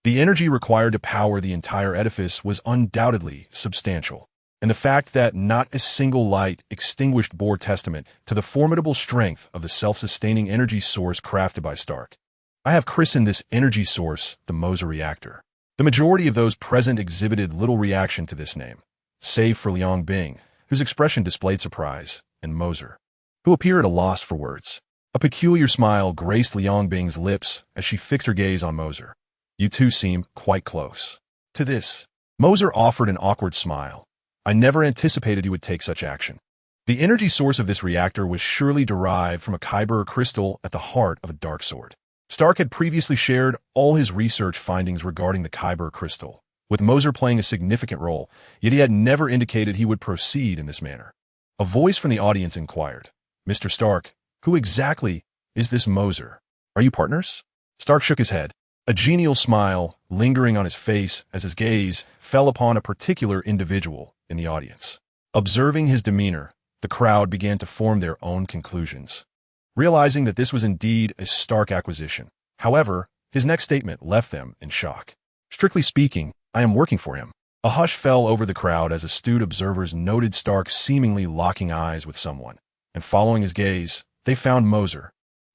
The energy required to power the entire edifice was undoubtedly substantial, and the fact that not a single light extinguished bore testament to the formidable strength of the self-sustaining energy source crafted by Stark. I have christened this energy source the Mercer reactor. The majority of those present exhibited little reaction to this name, save for Liang Bing, whose expression displayed surprise, and Mercer, who appeared at a loss for words. A peculiar smile graced Liang Bing's lips as she fixed her gaze on Mercer. You two seem quite close. To this, Mercer offered an awkward smile. I never anticipated you would take such action. The energy source of this reactor was surely derived from a kyber crystal at the heart of a dark sword. Stark had previously shared all his research findings regarding the kyber crystal, with Mercer playing a significant role, yet he had never indicated he would proceed in this manner. A voice from the audience inquired, Mr. Stark, who exactly is this Mercer? Are you partners? Stark shook his head, a genial smile lingering on his face as his gaze fell upon a particular individual in the audience. Observing his demeanor, the crowd began to form their own conclusions, realizing that this was indeed a Stark acquisition. However, his next statement left them in shock. Strictly speaking, I am working for him. A hush fell over the crowd as astute observers noted Stark seemingly locking eyes with someone, and following his gaze, they found Mercer,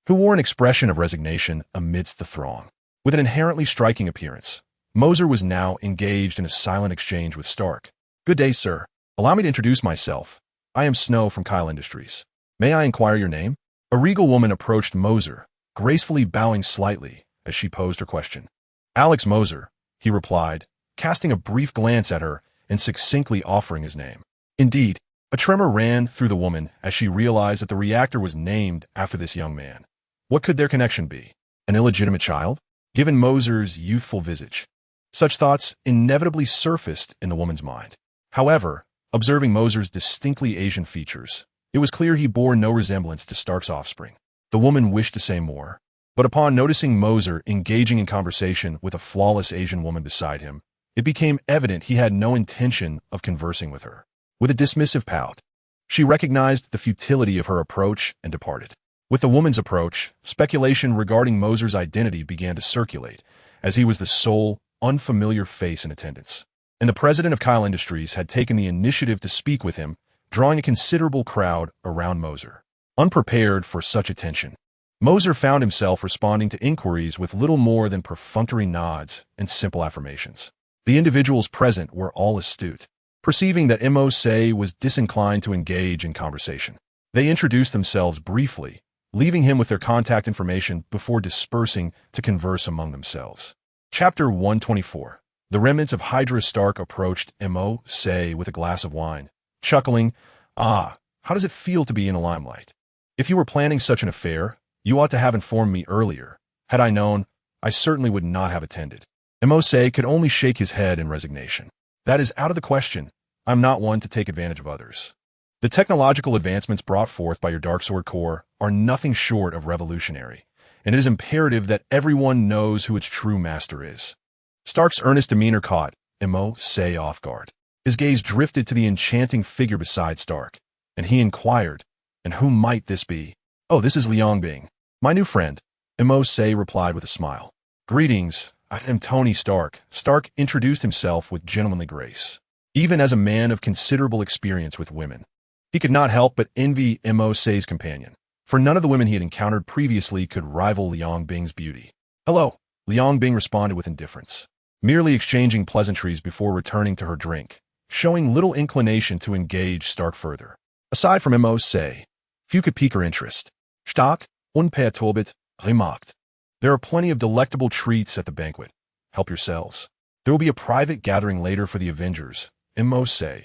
who wore an expression of resignation amidst the throng. With an inherently striking appearance, Mercer was now engaged in a silent exchange with Stark. Good day, sir. Allow me to introduce myself. I am Snow from Kyle Industries. May I inquire your name? A regal woman approached Mercer, gracefully bowing slightly as she posed her question. Alex Mercer, he replied, casting a brief glance at her and succinctly offering his name. Indeed, a tremor ran through the woman as she realized that the reactor was named after this young man. What could their connection be? An illegitimate child? Given Mercer's youthful visage, such thoughts inevitably surfaced in the woman's mind. However, observing Mercer's distinctly Asian features, it was clear he bore no resemblance to Stark's offspring. The woman wished to say more, but upon noticing Mercer engaging in conversation with a flawless Asian woman beside him, it became evident he had no intention of conversing with her. With a dismissive pout, she recognized the futility of her approach and departed. With the woman's approach, speculation regarding Mercer's identity began to circulate, as he was the sole, unfamiliar face in attendance. And the president of Kyle Industries had taken the initiative to speak with him, drawing a considerable crowd around Mercer. Unprepared for such attention, Mercer found himself responding to inquiries with little more than perfunctory nods and simple affirmations. The individuals present were all astute, perceiving that Mercer was disinclined to engage in conversation. They introduced themselves briefly, leaving him with their contact information before dispersing to converse among themselves. Chapter 124. The remnants of Hydra Stark approached Mercer with a glass of wine, chuckling, how does it feel to be in the limelight? If you were planning such an affair, you ought to have informed me earlier. Had I known, I certainly would not have attended. Mercer could only shake his head in resignation. That is out of the question. I'm not one to take advantage of others. The technological advancements brought forth by your Darksword Corps are nothing short of revolutionary, and it is imperative that everyone knows who its true master is. Stark's earnest demeanor caught Mercer off guard. His gaze drifted to the enchanting figure beside Stark, and he inquired, and who might this be? Oh, this is Liang Bing, my new friend, Mercer replied with a smile. Greetings, I am Tony Stark. Stark introduced himself with gentlemanly grace. Even as a man of considerable experience with women, he could not help but envy Mercer's companion, for none of the women he had encountered previously could rival Liang Bing's beauty. Hello, Liang Bing responded with indifference, merely exchanging pleasantries before returning to her drink, showing little inclination to engage Stark further. Aside from Mercer, few could pique her interest. Stark, unperturbet, remarked. There are plenty of delectable treats at the banquet. Help yourselves. There will be a private gathering later for the Avengers. Mercer,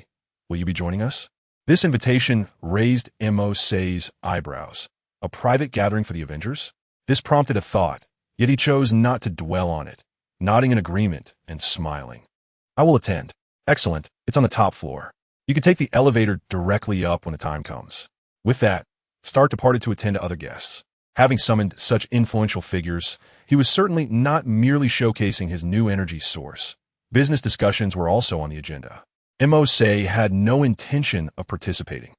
will you be joining us? This invitation raised Mercer's eyebrows. A private gathering for the Avengers? This prompted a thought, yet he chose not to dwell on it, nodding in agreement and smiling. I will attend. Excellent, it's on the top floor. You can take the elevator directly up when the time comes. With that, Stark departed to attend to other guests. Having summoned such influential figures, he was certainly not merely showcasing his new energy source. Business discussions were also on the agenda. Mercer had no intention of participating.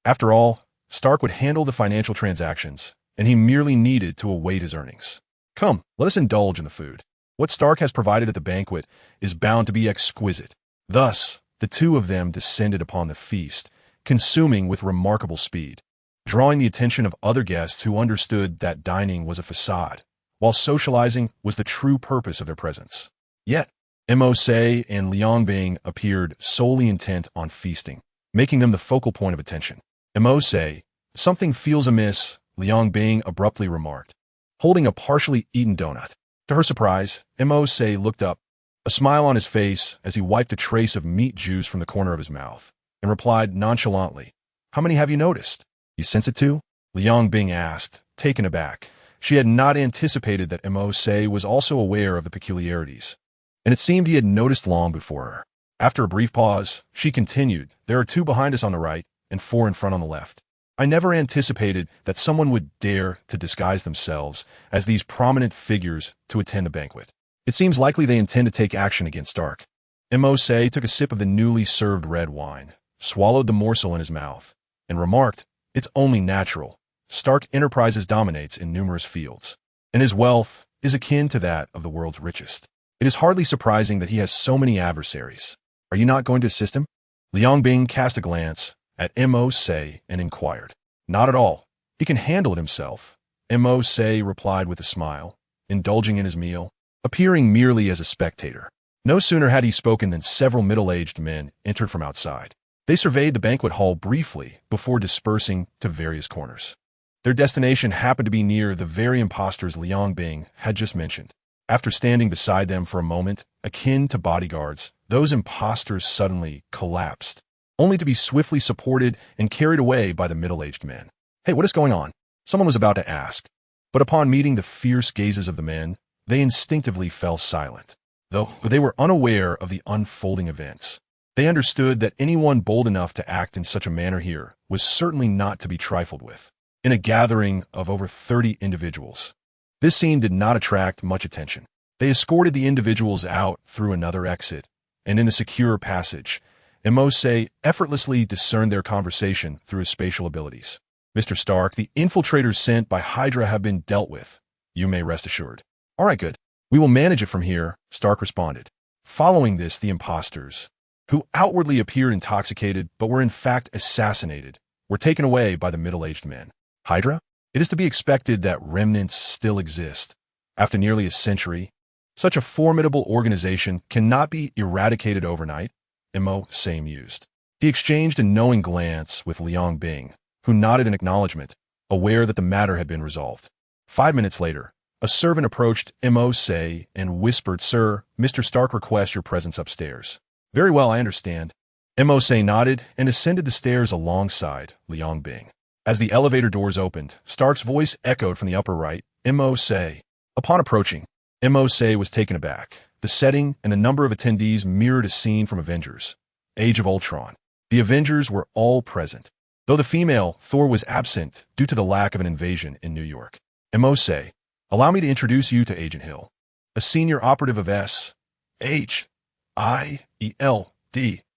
After all, Stark would handle the financial transactions, and he merely needed to await his earnings. Come, let us indulge in the food. What Stark has provided at the banquet is bound to be exquisite. Thus, the two of them descended upon the feast, consuming with remarkable speed, drawing the attention of other guests who understood that dining was a facade, while socializing was the true purpose of their presence. Yet, Mercer and Liang Bing appeared solely intent on feasting, making them the focal point of attention. Mercer, something feels amiss, Liang Bing abruptly remarked, holding a partially eaten donut. To her surprise, Mercer looked up, a smile on his face as he wiped a trace of meat juice from the corner of his mouth, and replied nonchalantly, "How many have you noticed?" "You sense it too?" Liang Bing asked, taken aback. She had not anticipated that Mercer was also aware of the peculiarities, and it seemed he had noticed long before her. After a brief pause, she continued, "There are 2 behind us on the right, and 4 in front on the left. I never anticipated that someone would dare to disguise themselves as these prominent figures to attend the banquet. It seems likely they intend to take action against Stark." Mercer took a sip of the newly served red wine, swallowed the morsel in his mouth, and remarked, "It's only natural. Stark Enterprises dominates in numerous fields, and his wealth is akin to that of the world's richest. It is hardly surprising that he has so many adversaries. Are you not going to assist him?" Liang Bing cast a glance at Mercer and inquired. "Not at all. He can handle it himself," Mercer replied with a smile, indulging in his meal, appearing merely as a spectator. No sooner had he spoken than several middle-aged men entered from outside. They surveyed the banquet hall briefly before dispersing to various corners. Their destination happened to be near the very impostors Liang Bing had just mentioned. After standing beside them for a moment, akin to bodyguards, those impostors suddenly collapsed, only to be swiftly supported and carried away by the middle-aged men. "Hey, what is going on?" someone was about to ask. But upon meeting the fierce gazes of the men, they instinctively fell silent. Though they were unaware of the unfolding events, they understood that anyone bold enough to act in such a manner here was certainly not to be trifled with. In a gathering of over 30 individuals, this scene did not attract much attention. They escorted the individuals out through another exit, and in the secure passage, Mercer effortlessly discerned their conversation through his spatial abilities. "Mr. Stark, the infiltrators sent by Hydra have been dealt with. You may rest assured." "All right, good. We will manage it from here," Stark responded. Following this, the imposters, who outwardly appeared intoxicated but were in fact assassinated, were taken away by the middle-aged men. Hydra? It is to be expected that remnants still exist. After nearly a century, such a formidable organization cannot be eradicated overnight, Mercer mused. He exchanged a knowing glance with Liang Bing, who nodded in acknowledgement, aware that the matter had been resolved. 5 minutes later, a servant approached Mercer and whispered, "Sir, Mr. Stark requests your presence upstairs." "Very well, I understand." Mercer nodded and ascended the stairs alongside Liang Bing. As the elevator doors opened, Stark's voice echoed from the upper right, "Mercer." Upon approaching, Mercer was taken aback. The setting and the number of attendees mirrored a scene from Avengers: Age of Ultron. The Avengers were all present, though the female, Thor, was absent due to the lack of an invasion in New York. "Mercer, allow me to introduce you to Agent Hill, a senior operative of S.H.I.E.L.D.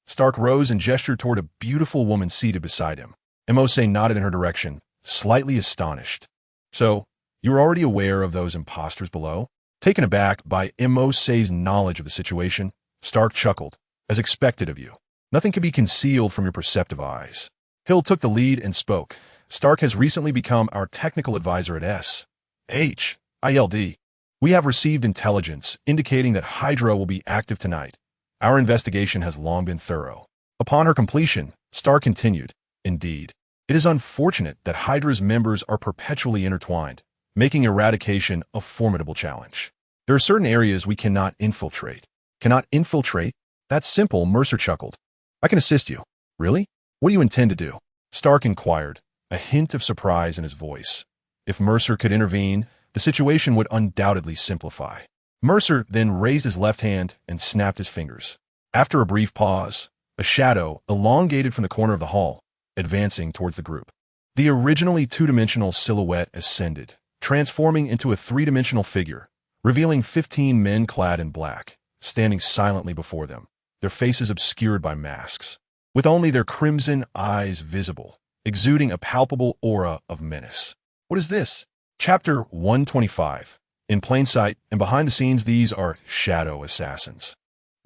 Stark rose and gestured toward a beautiful woman seated beside him. Mercer nodded in her direction, slightly astonished. "So, you were already aware of those imposters below?" Taken aback by Mercer's knowledge of the situation, Stark chuckled. "As expected of you. Nothing can be concealed from your perceptive eyes." Hill took the lead and spoke. "Stark has recently become our technical advisor at S.H.I.L.D. We have received intelligence indicating that Hydra will be active tonight. Our investigation has long been thorough." Upon her completion, Stark continued, "Indeed, it is unfortunate that Hydra's members are perpetually intertwined, making eradication a formidable challenge. There are certain areas we cannot infiltrate." "Cannot infiltrate? That's simple," Mercer chuckled. "I can assist you." "Really? What do you intend to do?" Stark inquired, a hint of surprise in his voice. If Mercer could intervene, the situation would undoubtedly simplify. Mercer then raised his left hand and snapped his fingers. After a brief pause, a shadow elongated from the corner of the hall, advancing towards the group. The originally two-dimensional silhouette ascended, transforming into a three-dimensional figure, revealing 15 men clad in black, standing silently before them, their faces obscured by masks, with only their crimson eyes visible, exuding a palpable aura of menace. What is this? Chapter 125. In plain sight and behind the scenes, these are shadow assassins.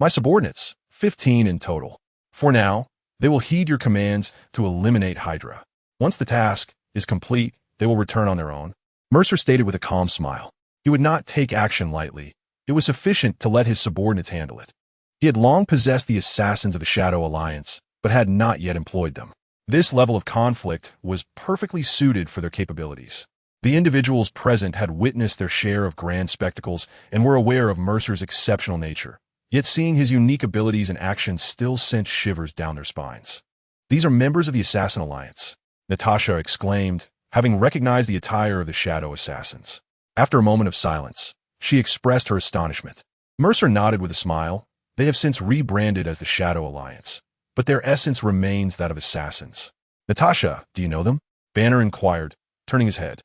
My subordinates, 15 in total. For now, they will heed your commands to eliminate Hydra. Once the task is complete, they will return on their own. Mercer stated with a calm smile. He would not take action lightly. It was sufficient to let his subordinates handle it. He had long possessed the assassins of the Shadow Alliance, but had not yet employed them. This level of conflict was perfectly suited for their capabilities. The individuals present had witnessed their share of grand spectacles and were aware of Mercer's exceptional nature, yet seeing his unique abilities and actions still sent shivers down their spines. These are members of the Assassin Alliance, Natasha exclaimed, having recognized the attire of the Shadow Assassins. After a moment of silence, she expressed her astonishment. Mercer nodded with a smile. They have since rebranded as the Shadow Alliance, but their essence remains that of assassins. Natasha, do you know them? Banner inquired, turning his head.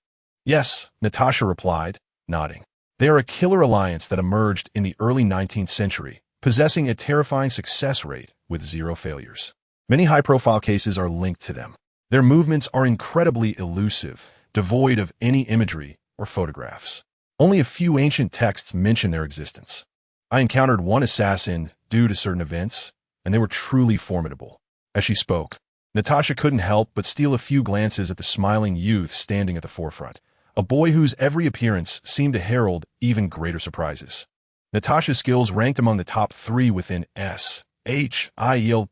Yes, Natasha replied, nodding. They are a killer alliance that emerged in the early 19th century, possessing a terrifying success rate with 0 failures. Many high-profile cases are linked to them. Their movements are incredibly elusive, devoid of any imagery or photographs. Only a few ancient texts mention their existence. I encountered one assassin due to certain events, and they were truly formidable. As she spoke, Natasha couldn't help but steal a few glances at the smiling youth standing at the forefront, a boy whose every appearance seemed to herald even greater surprises. Natasha's skills ranked among the top 3 within SHIELD,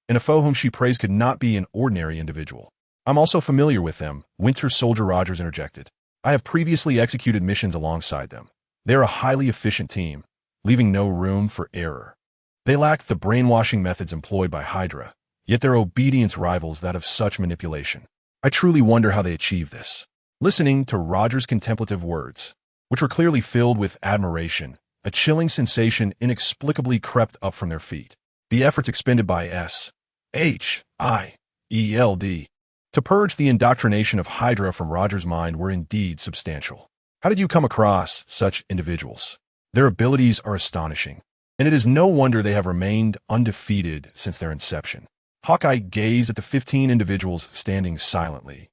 and a foe whom she praised could not be an ordinary individual. I'm also familiar with them, Winter Soldier Rogers interjected. I have previously executed missions alongside them. They are a highly efficient team, leaving no room for error. They lack the brainwashing methods employed by Hydra, yet their obedience rivals that of such manipulation. I truly wonder how they achieve this. Listening to Rogers' contemplative words, which were clearly filled with admiration, a chilling sensation inexplicably crept up from their feet. The efforts expended by SHIELD to purge the indoctrination of Hydra from Rogers' mind were indeed substantial. How did you come across such individuals? Their abilities are astonishing, and it is no wonder they have remained undefeated since their inception. Hawkeye gazed at the 15 individuals standing silently,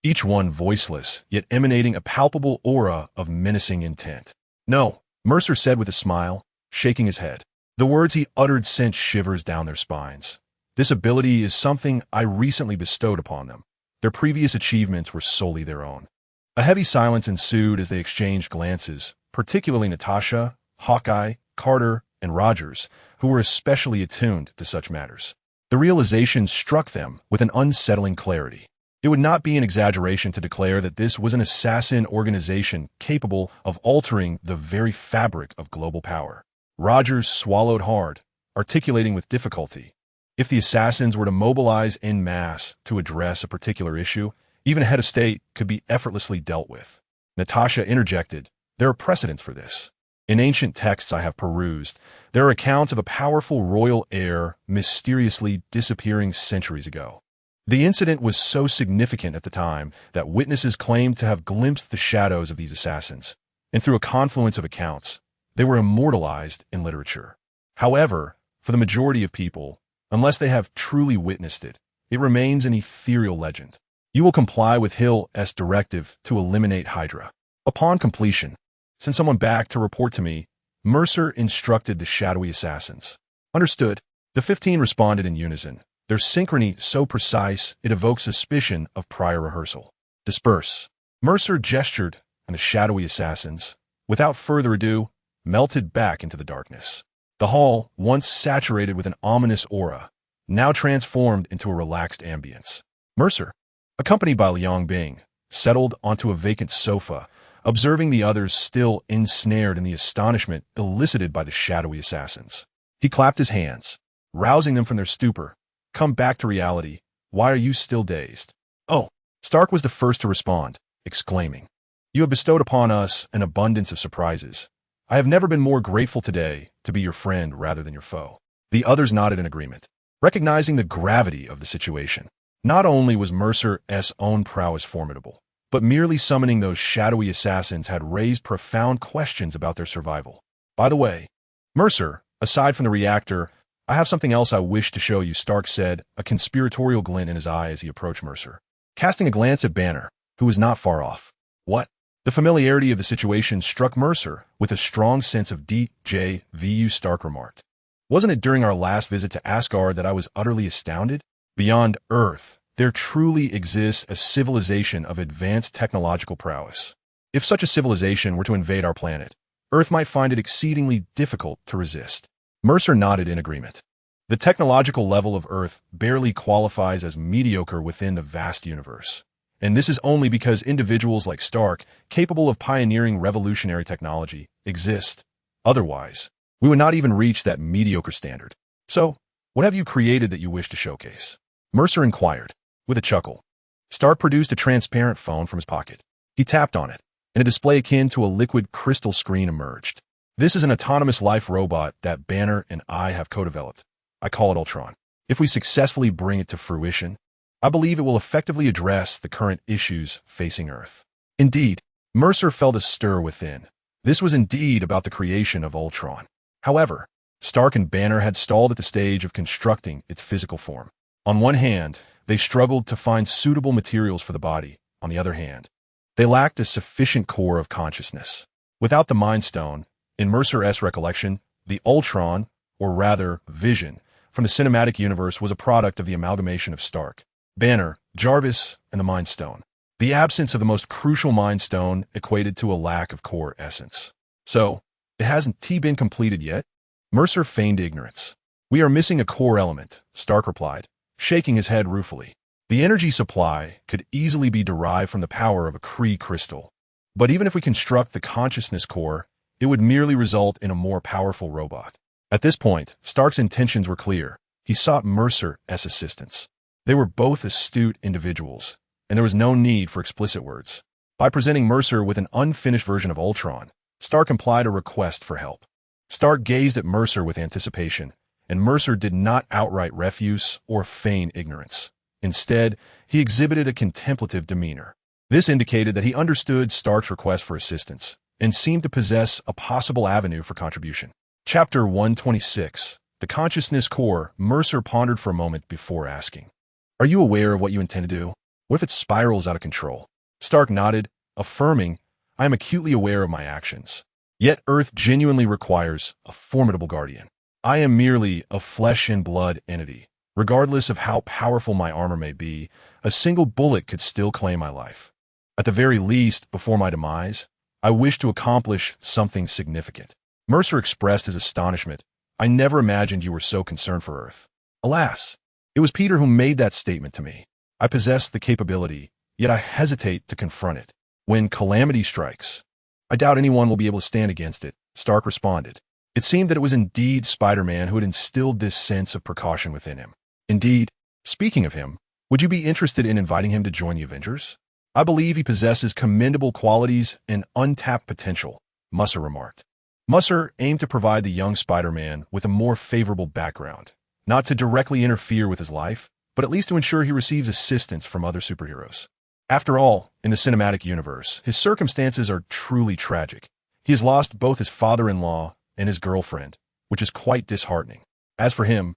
each one voiceless, yet emanating a palpable aura of menacing intent. No, Mercer said with a smile, shaking his head. The words he uttered sent shivers down their spines. This ability is something I recently bestowed upon them. Their previous achievements were solely their own. A heavy silence ensued as they exchanged glances, particularly Natasha, Hawkeye, Carter, and Rogers, who were especially attuned to such matters. The realization struck them with an unsettling clarity. It would not be an exaggeration to declare that this was an assassin organization capable of altering the very fabric of global power. Rogers swallowed hard, articulating with difficulty. If the assassins were to mobilize en masse to address a particular issue, even a head of state could be effortlessly dealt with. Natasha interjected, there are precedents for this. In ancient texts I have perused, there are accounts of a powerful royal heir mysteriously disappearing centuries ago. The incident was so significant at the time that witnesses claimed to have glimpsed the shadows of these assassins, and through a confluence of accounts, they were immortalized in literature. However, for the majority of people, unless they have truly witnessed it, it remains an ethereal legend. You will comply with Hill's directive to eliminate Hydra. Upon completion, send someone back to report to me, Mercer instructed the shadowy assassins. Understood. The 15 responded in unison, their synchrony so precise it evokes suspicion of prior rehearsal. Disperse. Mercer gestured, and the shadowy assassins, without further ado, melted back into the darkness. The hall, once saturated with an ominous aura, now transformed into a relaxed ambience. Mercer, accompanied by Liang Bing, settled onto a vacant sofa, observing the others still ensnared in the astonishment elicited by the shadowy assassins. He clapped his hands, rousing them from their stupor. Come back to reality. Why are you still dazed? Oh, Stark was the first to respond, exclaiming, you have bestowed upon us an abundance of surprises. I have never been more grateful today to be your friend rather than your foe. The others nodded in agreement. Recognizing the gravity of the situation, not only was Mercer's own prowess formidable, but merely summoning those shadowy assassins had raised profound questions about their survival. By the way, Mercer, aside from the reactor, I have something else I wish to show you, Stark said, a conspiratorial glint in his eye as he approached Mercer, casting a glance at Banner, who was not far off. What? The familiarity of the situation struck Mercer with a strong sense of deja vu. Stark remarked. Wasn't it during our last visit to Asgard that I was utterly astounded? Beyond Earth, there truly exists a civilization of advanced technological prowess. If such a civilization were to invade our planet, Earth might find it exceedingly difficult to resist. Mercer nodded in agreement. The technological level of Earth barely qualifies as mediocre within the vast universe. And this is only because individuals like Stark, capable of pioneering revolutionary technology, exist. Otherwise, we would not even reach that mediocre standard. So, what have you created that you wish to showcase? Mercer inquired, with a chuckle. Stark produced a transparent phone from his pocket. He tapped on it, and a display akin to a liquid crystal screen emerged. This is an autonomous life robot that Banner and I have co-developed. I call it Ultron. If we successfully bring it to fruition, I believe it will effectively address the current issues facing Earth. Indeed, Mercer felt a stir within. This was indeed about the creation of Ultron. However, Stark and Banner had stalled at the stage of constructing its physical form. On one hand, they struggled to find suitable materials for the body. On the other hand, they lacked a sufficient core of consciousness. Without the Mind Stone, in Mercer's recollection, the Ultron, or rather, Vision, from the cinematic universe was a product of the amalgamation of Stark, Banner, Jarvis, and the Mind Stone. The absence of the most crucial Mind Stone equated to a lack of core essence. So, it hasn't been completed yet? Mercer feigned ignorance. We are missing a core element, Stark replied, shaking his head ruefully. The energy supply could easily be derived from the power of a Kree crystal. But even if we construct the consciousness core, it would merely result in a more powerful robot. At this point, Stark's intentions were clear. He sought Mercer's assistance. They were both astute individuals, and there was no need for explicit words. By presenting Mercer with an unfinished version of Ultron, Stark implied a request for help. Stark gazed at Mercer with anticipation, and Mercer did not outright refuse or feign ignorance. Instead, he exhibited a contemplative demeanor. This indicated that he understood Stark's request for assistance and seemed to possess a possible avenue for contribution. Chapter 126. The Consciousness Core. Mercer pondered for a moment before asking, "Are you aware of what you intend to do? What if it spirals out of control?" Stark nodded, affirming, "I am acutely aware of my actions. Yet Earth genuinely requires a formidable guardian. I am merely a flesh and blood entity. Regardless of how powerful my armor may be, a single bullet could still claim my life. At the very least, before my demise, I wish to accomplish something significant." Mercer expressed his astonishment. "I never imagined you were so concerned for Earth." Alas, it was Peter who made that statement to me. I possess the capability, yet I hesitate to confront it. When calamity strikes, I doubt anyone will be able to stand against it, Stark responded. It seemed that it was indeed Spider-Man who had instilled this sense of precaution within him. Indeed, speaking of him, would you be interested in inviting him to join the Avengers? I believe he possesses commendable qualities and untapped potential, Mercer remarked. Mercer aimed to provide the young Spider-Man with a more favorable background, not to directly interfere with his life, but at least to ensure he receives assistance from other superheroes. After all, in the cinematic universe, his circumstances are truly tragic. He has lost both his father-in-law and his girlfriend, which is quite disheartening. As for him,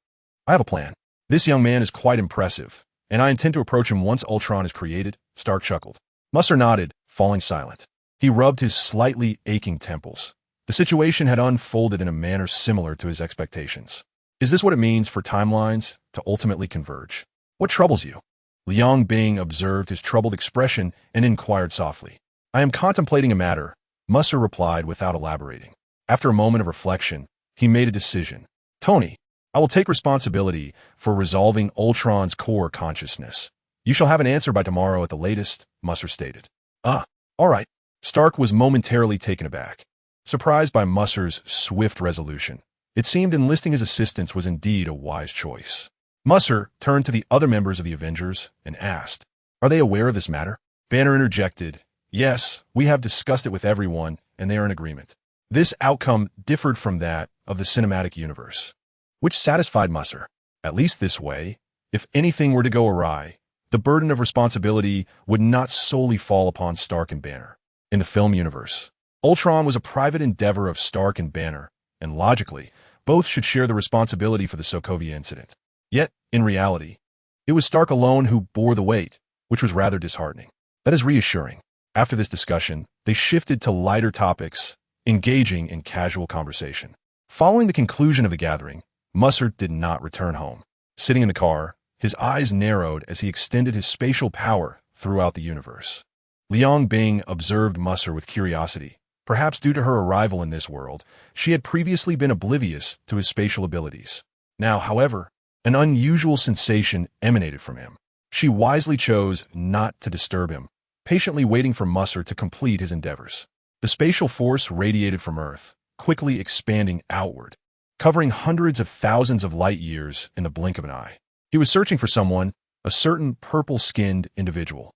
I have a plan. This young man is quite impressive, and I intend to approach him once Ultron is created. Stark chuckled. Mercer nodded, falling silent. He rubbed his slightly aching temples. The situation had unfolded in a manner similar to his expectations. Is this what it means for timelines to ultimately converge? What troubles you? Liang Bing observed his troubled expression and inquired softly. I am contemplating a matter, Mercer replied without elaborating. After a moment of reflection, he made a decision. Tony, I will take responsibility for resolving Ultron's core consciousness. You shall have an answer by tomorrow at the latest, Mercer stated. All right. Stark was momentarily taken aback. Surprised by Mercer's swift resolution, it seemed enlisting his assistance was indeed a wise choice. Mercer turned to the other members of the Avengers and asked, "Are they aware of this matter?" Banner interjected, "Yes, we have discussed it with everyone, and they are in agreement." This outcome differed from that of the cinematic universe, which satisfied Mercer. At least this way, if anything were to go awry, the burden of responsibility would not solely fall upon Stark and Banner. In the film universe, Ultron was a private endeavor of Stark and Banner, and logically, both should share the responsibility for the Sokovia incident. Yet, in reality, it was Stark alone who bore the weight, which was rather disheartening. That is reassuring. After this discussion, they shifted to lighter topics, engaging in casual conversation. Following the conclusion of the gathering, Mercer did not return home. Sitting in the car, his eyes narrowed as he extended his spatial power throughout the universe. Liang Bing observed Mercer with curiosity. Perhaps due to her arrival in this world, she had previously been oblivious to his spatial abilities. Now, however, an unusual sensation emanated from him. She wisely chose not to disturb him, patiently waiting for Mercer to complete his endeavors. The spatial force radiated from Earth, quickly expanding outward, covering hundreds of thousands of light years in the blink of an eye. He was searching for someone, a certain purple-skinned individual.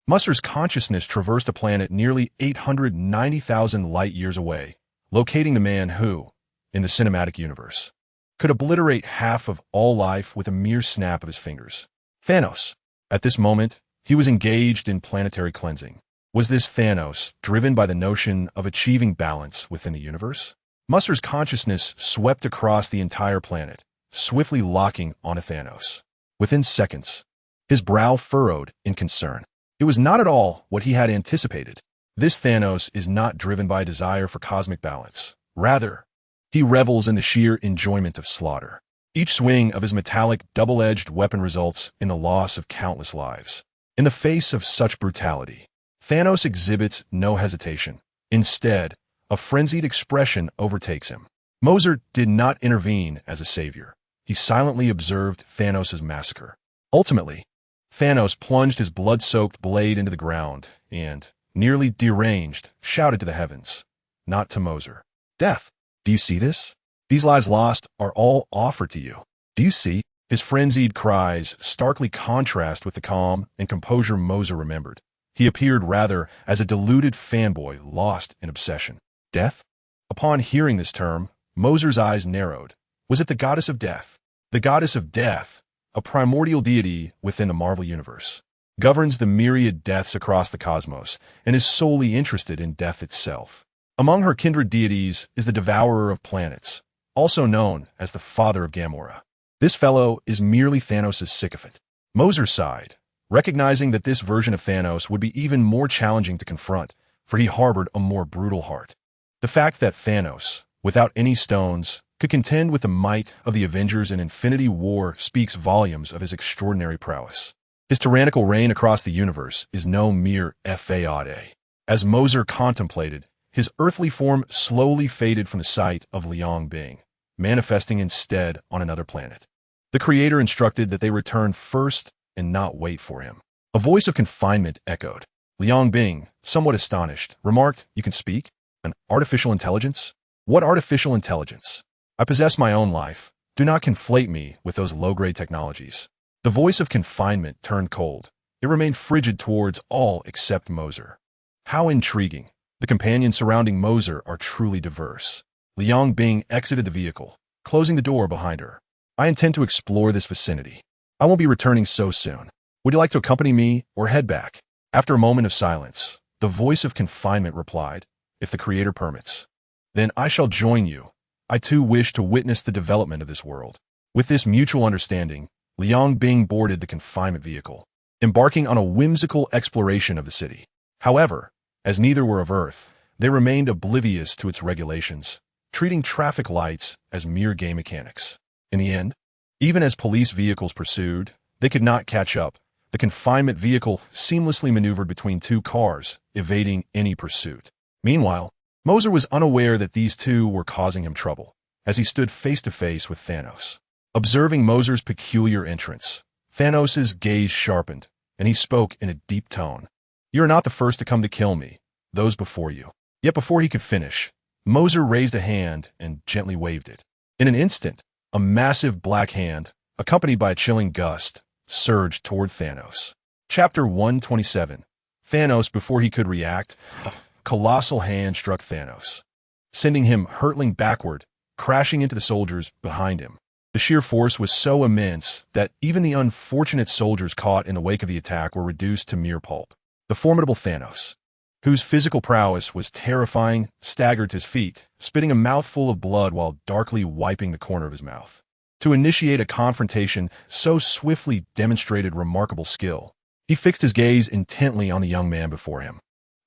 Mercer's consciousness traversed a planet nearly 890,000 light-years away, locating the man who, in the cinematic universe, could obliterate half of all life with a mere snap of his fingers. Thanos. At this moment, he was engaged in planetary cleansing. Was this Thanos driven by the notion of achieving balance within the universe? Mercer's consciousness swept across the entire planet, swiftly locking onto Thanos. Within seconds, his brow furrowed in concern. It was not at all what he had anticipated. This Thanos is not driven by a desire for cosmic balance. Rather, he revels in the sheer enjoyment of slaughter. Each swing of his metallic, double-edged weapon results in the loss of countless lives. In the face of such brutality, Thanos exhibits no hesitation. Instead, a frenzied expression overtakes him. Mercer did not intervene as a savior. He silently observed Thanos' massacre. Ultimately, Thanos plunged his blood-soaked blade into the ground and, nearly deranged, shouted to the heavens, not to Mercer. Death, do you see this? These lives lost are all offered to you. Do you see? His frenzied cries starkly contrast with the calm and composure Mercer remembered. He appeared rather as a deluded fanboy lost in obsession. Death? Upon hearing this term, Mercer's eyes narrowed. Was it the goddess of death? The goddess of death, a primordial deity within the Marvel Universe, governs the myriad deaths across the cosmos and is solely interested in death itself. Among her kindred deities is the devourer of planets, also known as the father of Gamora. This fellow is merely Thanos' sycophant. Mercer sighed, recognizing that this version of Thanos would be even more challenging to confront, for he harbored a more brutal heart. The fact that Thanos, without any stones, could contend with the might of the Avengers in Infinity War speaks volumes of his extraordinary prowess. His tyrannical reign across the universe is no mere fade. As Mercer contemplated, his earthly form slowly faded from the sight of Liang Bing, manifesting instead on another planet. The Creator instructed that they return first and not wait for him. A voice of confinement echoed. Liang Bing, somewhat astonished, remarked, "You can speak? An artificial intelligence? What artificial intelligence? I possess my own life. Do not conflate me with those low-grade technologies." The voice of confinement turned cold. It remained frigid towards all except Mercer. How intriguing. The companions surrounding Mercer are truly diverse. Liang Bing exited the vehicle, closing the door behind her. "I intend to explore this vicinity. I won't be returning so soon. Would you like to accompany me or head back?" After a moment of silence, the voice of confinement replied, "If the Creator permits, then I shall join you. I too wish to witness the development of this world." With this mutual understanding, Liang Bing boarded the confinement vehicle, embarking on a whimsical exploration of the city. However, as neither were of Earth, they remained oblivious to its regulations, treating traffic lights as mere game mechanics. In the end, even as police vehicles pursued, they could not catch up. The confinement vehicle seamlessly maneuvered between two cars, evading any pursuit. Meanwhile, Mercer was unaware that these two were causing him trouble, as he stood face-to-face with Thanos. Observing Mercer's peculiar entrance, Thanos' gaze sharpened, and he spoke in a deep tone. "You are not the first to come to kill me, those before you." Yet before he could finish, Mercer raised a hand and gently waved it. In an instant, a massive black hand, accompanied by a chilling gust, surged toward Thanos. Chapter 127. Thanos, before he could react, a colossal hand struck Thanos, sending him hurtling backward, crashing into the soldiers behind him. The sheer force was so immense that even the unfortunate soldiers caught in the wake of the attack were reduced to mere pulp. The formidable Thanos, whose physical prowess was terrifying, staggered to his feet, spitting a mouthful of blood while darkly wiping the corner of his mouth. To initiate a confrontation so swiftly demonstrated remarkable skill. He fixed his gaze intently on the young man before him,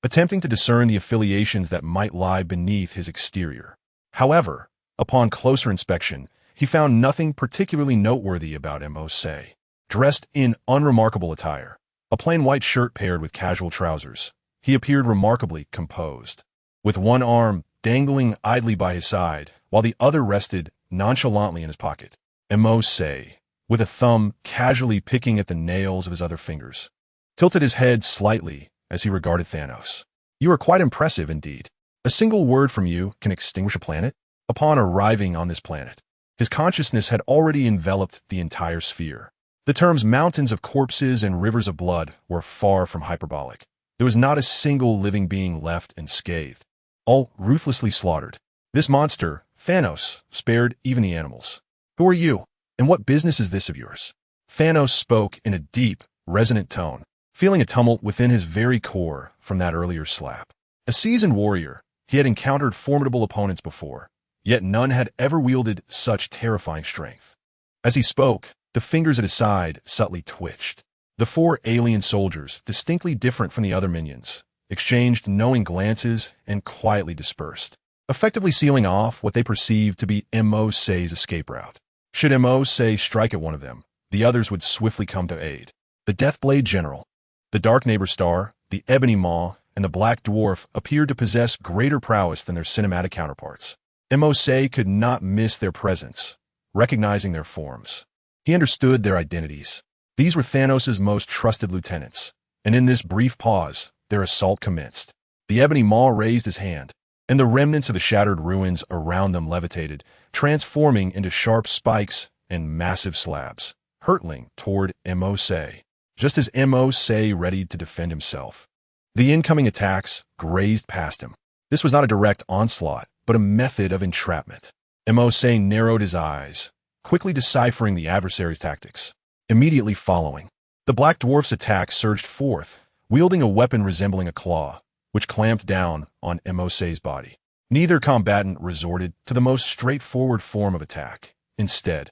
attempting to discern the affiliations that might lie beneath his exterior. However, upon closer inspection, he found nothing particularly noteworthy about Mercer. Dressed in unremarkable attire, a plain white shirt paired with casual trousers, he appeared remarkably composed, with one arm dangling idly by his side, while the other rested nonchalantly in his pocket. Mercer, with a thumb casually picking at the nails of his other fingers, tilted his head slightly as he regarded Thanos. "You are quite impressive indeed. A single word from you can extinguish a planet?" Upon arriving on this planet, his consciousness had already enveloped the entire sphere. The terms mountains of corpses and rivers of blood were far from hyperbolic. There was not a single living being left unscathed, all ruthlessly slaughtered. This monster, Thanos, spared even the animals. "Who are you, and what business is this of yours?" Thanos spoke in a deep, resonant tone, feeling a tumult within his very core from that earlier slap. A seasoned warrior, he had encountered formidable opponents before, yet none had ever wielded such terrifying strength. As he spoke, the fingers at his side subtly twitched. The four alien soldiers, distinctly different from the other minions, exchanged knowing glances and quietly dispersed, effectively sealing off what they perceived to be Mercer's escape route. Should Mercer strike at one of them, the others would swiftly come to aid. The Deathblade General, the Dark Neighbor Star, the Ebony Maw, and the Black Dwarf appeared to possess greater prowess than their cinematic counterparts. Mercer could not miss their presence, recognizing their forms. He understood their identities. These were Thanos' most trusted lieutenants, and in this brief pause, their assault commenced. The Ebony Maw raised his hand, and the remnants of the shattered ruins around them levitated, transforming into sharp spikes and massive slabs, hurtling toward Mercer, just as Mercer readied to defend himself. The incoming attacks grazed past him. This was not a direct onslaught, but a method of entrapment. Mercer narrowed his eyes, quickly deciphering the adversary's tactics. Immediately following, the Black Dwarf's attack surged forth, wielding a weapon resembling a claw, which clamped down on Mercer's body. Neither combatant resorted to the most straightforward form of attack. Instead,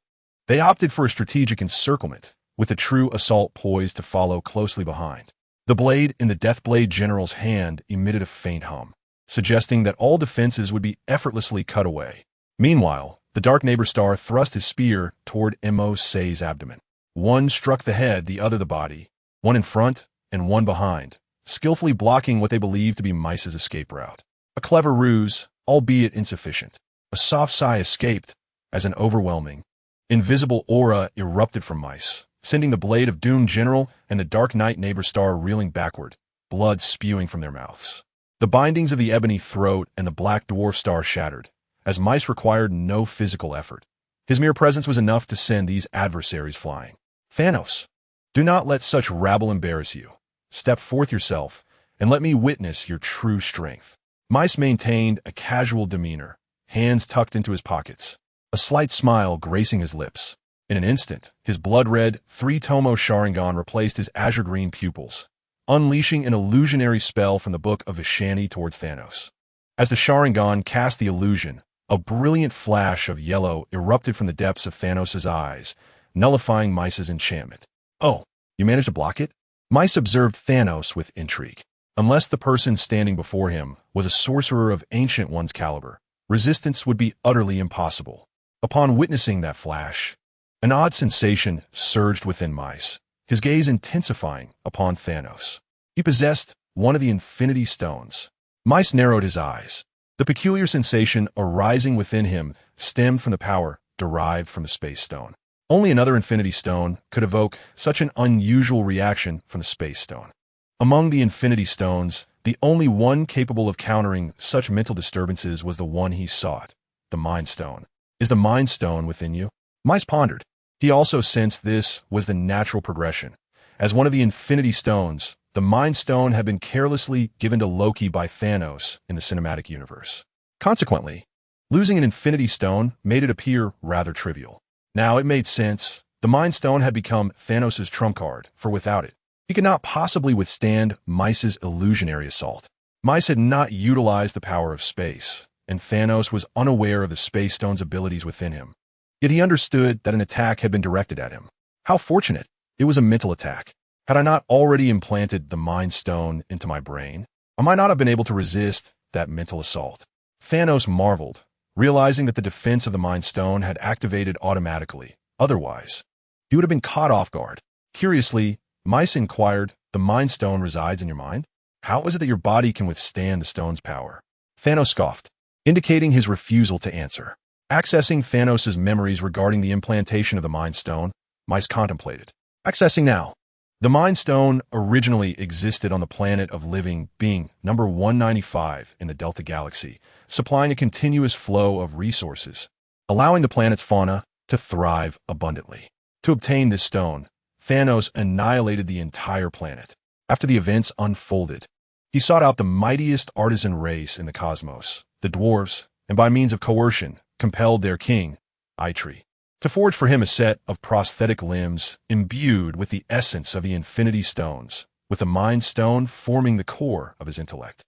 they opted for a strategic encirclement, with a true assault poised to follow closely behind. The blade in the Deathblade General's hand emitted a faint hum, suggesting that all defenses would be effortlessly cut away. Meanwhile, the Dark Neighbor Star thrust his spear toward Mercer's abdomen. One struck the head, the other the body, one in front and one behind, skillfully blocking what they believed to be Mice's escape route. A clever ruse, albeit insufficient. A soft sigh escaped as an overwhelming, invisible aura erupted from Mice, sending the Blade of Doom General and the Dark Knight Neighbor Star reeling backward, blood spewing from their mouths. The bindings of the Ebony Throat and the Black Dwarf Star shattered, as Mice required no physical effort. His mere presence was enough to send these adversaries flying. "Thanos, do not let such rabble embarrass you. Step forth yourself, and let me witness your true strength." Mice maintained a casual demeanor, hands tucked into his pockets, a slight smile gracing his lips. In an instant, his blood-red, three-tomo Sharingan replaced his azure-green pupils, unleashing an illusionary spell from the Book of Vishani towards Thanos. As the Sharingan cast the illusion, a brilliant flash of yellow erupted from the depths of Thanos' eyes, nullifying Mice's enchantment. "Oh, you managed to block it?" Mice observed Thanos with intrigue. Unless the person standing before him was a sorcerer of Ancient One's caliber, resistance would be utterly impossible. Upon witnessing that flash, an odd sensation surged within Mice, his gaze intensifying upon Thanos. He possessed one of the Infinity Stones. Mice narrowed his eyes. The peculiar sensation arising within him stemmed from the power derived from the Space Stone. Only another Infinity Stone could evoke such an unusual reaction from the Space Stone. Among the Infinity Stones, the only one capable of countering such mental disturbances was the one he sought, the Mind Stone. "Is the Mind Stone within you?" Mice pondered. He also sensed this was the natural progression. As one of the Infinity Stones, the Mind Stone had been carelessly given to Loki by Thanos in the cinematic universe. Consequently, losing an Infinity Stone made it appear rather trivial. Now it made sense. The Mind Stone had become Thanos' trump card, for without it, he could not possibly withstand Mice's illusionary assault. Mice had not utilized the power of space, and Thanos was unaware of the Space Stone's abilities within him. Yet he understood that an attack had been directed at him. How fortunate! It was a mental attack. Had I not already implanted the Mind Stone into my brain, I might not have been able to resist that mental assault. Thanos marveled, realizing that the defense of the Mind Stone had activated automatically. Otherwise, he would have been caught off guard. Curiously, Mice inquired, "The Mind Stone resides in your mind? How is it that your body can withstand the stone's power?" Thanos scoffed, indicating his refusal to answer. Accessing Thanos' memories regarding the implantation of the Mind Stone, Mice contemplated. Accessing now. The Mind Stone originally existed on the planet of living being number 195 in the Delta Galaxy, supplying a continuous flow of resources, allowing the planet's fauna to thrive abundantly. To obtain this stone, Thanos annihilated the entire planet. After the events unfolded, he sought out the mightiest artisan race in the cosmos, the dwarves, and by means of coercion, compelled their king, Eitri, to forge for him a set of prosthetic limbs imbued with the essence of the Infinity Stones, with the Mind Stone forming the core of his intellect.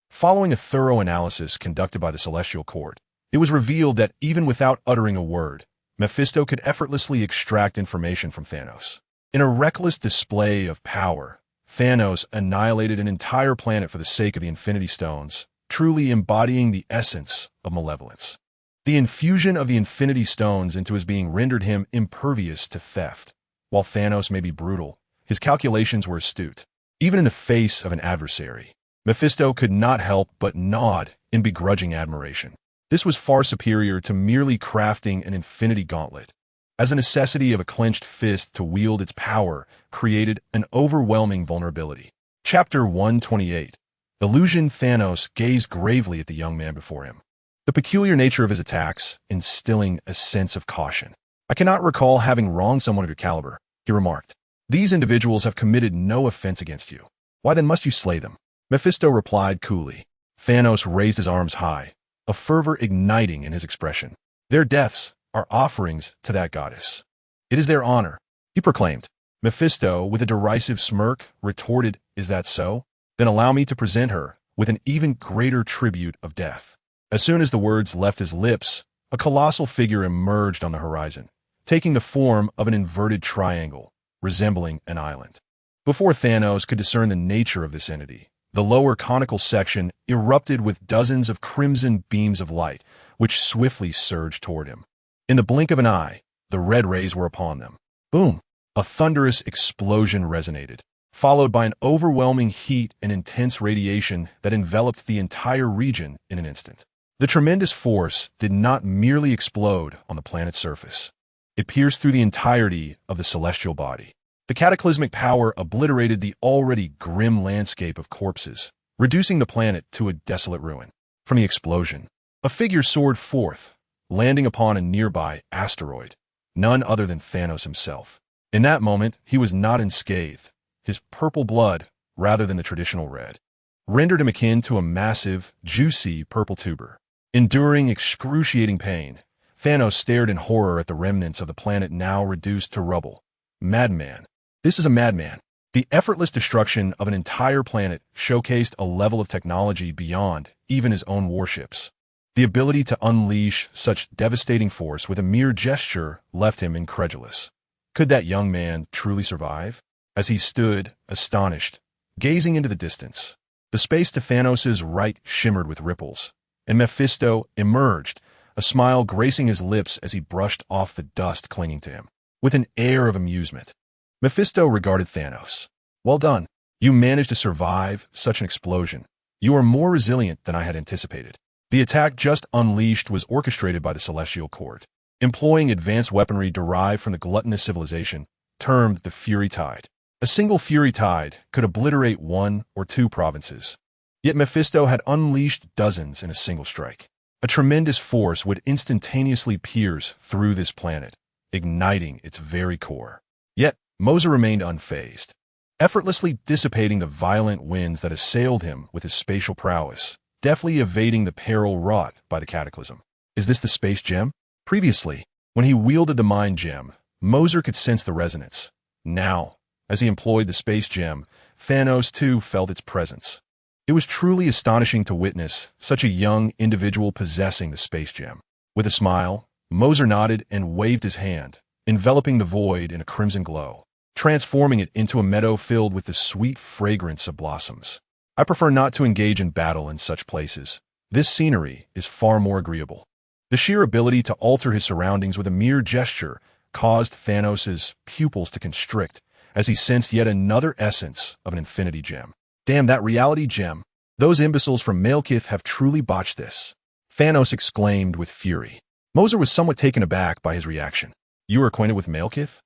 Following a thorough analysis conducted by the Celestial Court, it was revealed that even without uttering a word, Mephisto could effortlessly extract information from Thanos. In a reckless display of power, Thanos annihilated an entire planet for the sake of the Infinity Stones, truly embodying the essence of malevolence. The infusion of the Infinity Stones into his being rendered him impervious to theft. While Thanos may be brutal, his calculations were astute. Even in the face of an adversary, Mephisto could not help but nod in begrudging admiration. This was far superior to merely crafting an infinity gauntlet, as the necessity of a clenched fist to wield its power created an overwhelming vulnerability. Chapter 128. Illusion. Thanos gazed gravely at the young man before him, the peculiar nature of his attacks instilling a sense of caution. "I cannot recall having wronged someone of your caliber," he remarked. "These individuals have committed no offense against you. Why then must you slay them?" Mephisto replied coolly. Thanos raised his arms high, a fervor igniting in his expression. "Their deaths are offerings to that goddess. It is their honor," he proclaimed. Mephisto, with a derisive smirk, retorted, "Is that so? Then allow me to present her with an even greater tribute of death." As soon as the words left his lips, a colossal figure emerged on the horizon, taking the form of an inverted triangle, resembling an island. Before Thanos could discern the nature of this entity, the lower conical section erupted with dozens of crimson beams of light, which swiftly surged toward him. In the blink of an eye, the red rays were upon them. Boom! A thunderous explosion resonated, followed by an overwhelming heat and intense radiation that enveloped the entire region in an instant. The tremendous force did not merely explode on the planet's surface. It pierced through the entirety of the celestial body. The cataclysmic power obliterated the already grim landscape of corpses, reducing the planet to a desolate ruin. From the explosion, a figure soared forth, landing upon a nearby asteroid, none other than Thanos himself. In that moment, he was not unscathed. His purple blood, rather than the traditional red, rendered him akin to a massive, juicy purple tuber. Enduring excruciating pain, Thanos stared in horror at the remnants of the planet now reduced to rubble. Madman. This is a madman. The effortless destruction of an entire planet showcased a level of technology beyond even his own warships. The ability to unleash such devastating force with a mere gesture left him incredulous. Could that young man truly survive? As he stood, astonished, gazing into the distance, the space to Thanos' right shimmered with ripples, and Mephisto emerged, a smile gracing his lips as he brushed off the dust clinging to him. With an air of amusement, Mephisto regarded Thanos. "Well done. You managed to survive such an explosion. You are more resilient than I had anticipated." The attack just unleashed was orchestrated by the Celestial Court, employing advanced weaponry derived from the gluttonous civilization, termed the Fury Tide. A single Fury Tide could obliterate 1 or 2 provinces. Yet Mephisto had unleashed dozens in a single strike. A tremendous force would instantaneously pierce through this planet, igniting its very core. Yet Mercer remained unfazed, effortlessly dissipating the violent winds that assailed him with his spatial prowess, deftly evading the peril wrought by the cataclysm. "Is this the space gem?" Previously, When he wielded the mind gem, Mercer could sense the resonance. Now, as he employed the space gem, Thanos too felt its presence. It was truly astonishing to witness such a young individual possessing the space gem. With a smile, Mercer nodded and waved his hand, enveloping the void in a crimson glow, transforming it into a meadow filled with the sweet fragrance of blossoms. I prefer not to engage in battle in such places. This scenery is far more agreeable. The sheer ability to alter his surroundings with a mere gesture caused Thanos' pupils to constrict as he sensed yet another essence of an infinity gem. Damn, that reality gem! Those imbeciles from Malekith have truly botched this, Thanos exclaimed with fury. Mercer was somewhat taken aback by his reaction. You are acquainted with Malekith?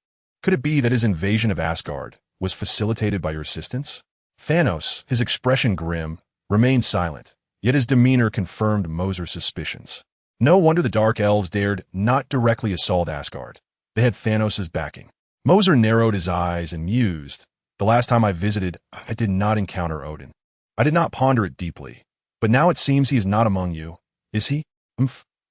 Could it be that his invasion of Asgard was facilitated by your assistance? Thanos, his expression grim, remained silent, yet his demeanor confirmed Mercer's suspicions. No wonder the Dark Elves dared not directly assault Asgard. They had Thanos' backing. Mercer narrowed his eyes and mused. The last time I visited, I did not encounter Odin. I did not ponder it deeply. But now it seems he is not among you. Is he?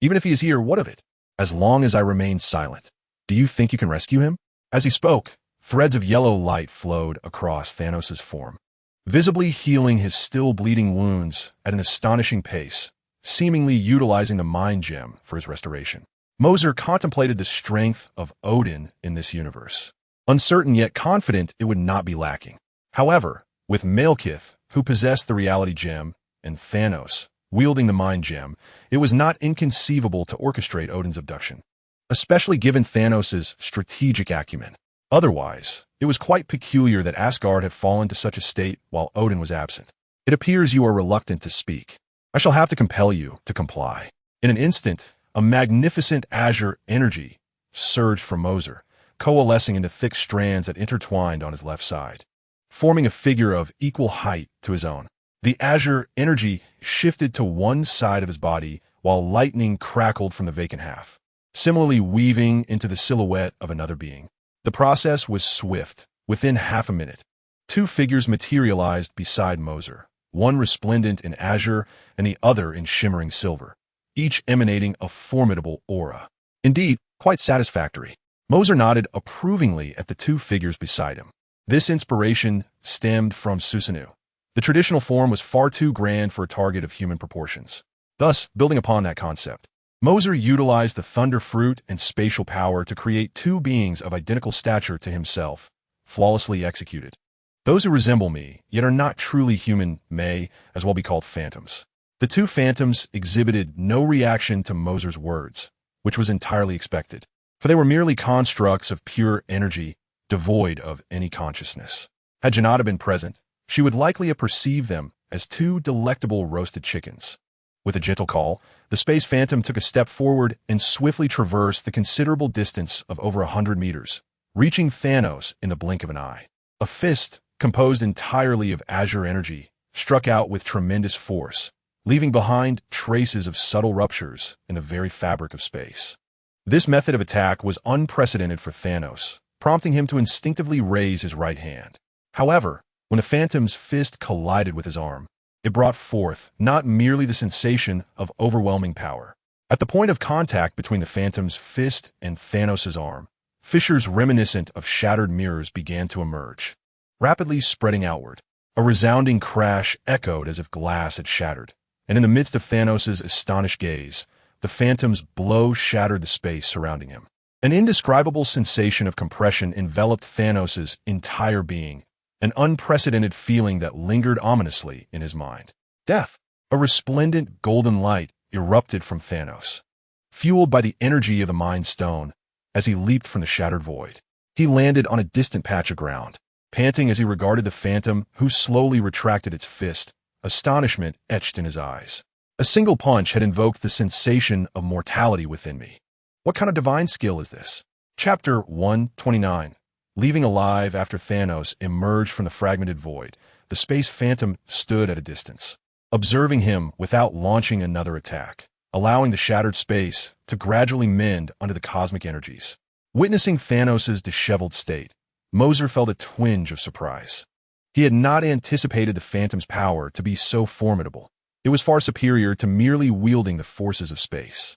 Even if he is here, what of it? As long as I remain silent. Do you think you can rescue him? As he spoke, threads of yellow light flowed across Thanos' form, visibly healing his still bleeding wounds at an astonishing pace, seemingly utilizing the mind gem for his restoration. Mercer contemplated the strength of Odin in this universe, uncertain yet confident it would not be lacking. However, with Malekith, who possessed the reality gem, and Thanos, wielding the mind gem, it was not inconceivable to orchestrate Odin's abduction, especially given Thanos' strategic acumen. Otherwise, it was quite peculiar that Asgard had fallen to such a state while Odin was absent. It appears you are reluctant to speak. I shall have to compel you to comply. In an instant, a magnificent azure energy surged from Mercer, coalescing into thick strands that intertwined on his left side, forming a figure of equal height to his own. The azure energy shifted to one side of his body while lightning crackled from the vacant half, similarly weaving into the silhouette of another being. The process was swift. Within half a minute, two figures materialized beside Mercer, one resplendent in azure and the other in shimmering silver, each emanating a formidable aura. Indeed, quite satisfactory. Mercer nodded approvingly at the two figures beside him. This inspiration stemmed from Susanoo. The traditional form was far too grand for a target of human proportions. Thus, building upon that concept, Mercer utilized the thunder fruit and spatial power to create two beings of identical stature to himself, flawlessly executed. Those who resemble me, yet are not truly human, may as well be called phantoms. The two phantoms exhibited no reaction to Mercer's words, which was entirely expected, for they were merely constructs of pure energy, devoid of any consciousness. Had Janata been present, she would likely have perceived them as two delectable roasted chickens. With a gentle call, the space phantom took a step forward and swiftly traversed the considerable distance of over 100 meters, reaching Thanos in the blink of an eye. A fist, composed entirely of azure energy, struck out with tremendous force, leaving behind traces of subtle ruptures in the very fabric of space. This method of attack was unprecedented for Thanos, prompting him to instinctively raise his right hand. However, when the phantom's fist collided with his arm, it brought forth not merely the sensation of overwhelming power. At the point of contact between the phantom's fist and Thanos' arm, fissures reminiscent of shattered mirrors began to emerge, rapidly spreading outward. A resounding crash echoed as if glass had shattered, and in the midst of Thanos' astonished gaze, the phantom's blow shattered the space surrounding him. An indescribable sensation of compression enveloped Thanos' entire being, an unprecedented feeling that lingered ominously in his mind. Death! A resplendent golden light erupted from Thanos, fueled by the energy of the Mind Stone. As he leaped from the shattered void, he landed on a distant patch of ground, panting as he regarded the phantom who slowly retracted its fist, astonishment etched in his eyes. A single punch had invoked the sensation of mortality within me. What kind of divine skill is this? Chapter 129. Leaving alive after Thanos emerged from the fragmented void, the space phantom stood at a distance, observing him without launching another attack, allowing the shattered space to gradually mend under the cosmic energies. Witnessing Thanos' disheveled state, Mercer felt a twinge of surprise. He had not anticipated the phantom's power to be so formidable. It was far superior to merely wielding the forces of space.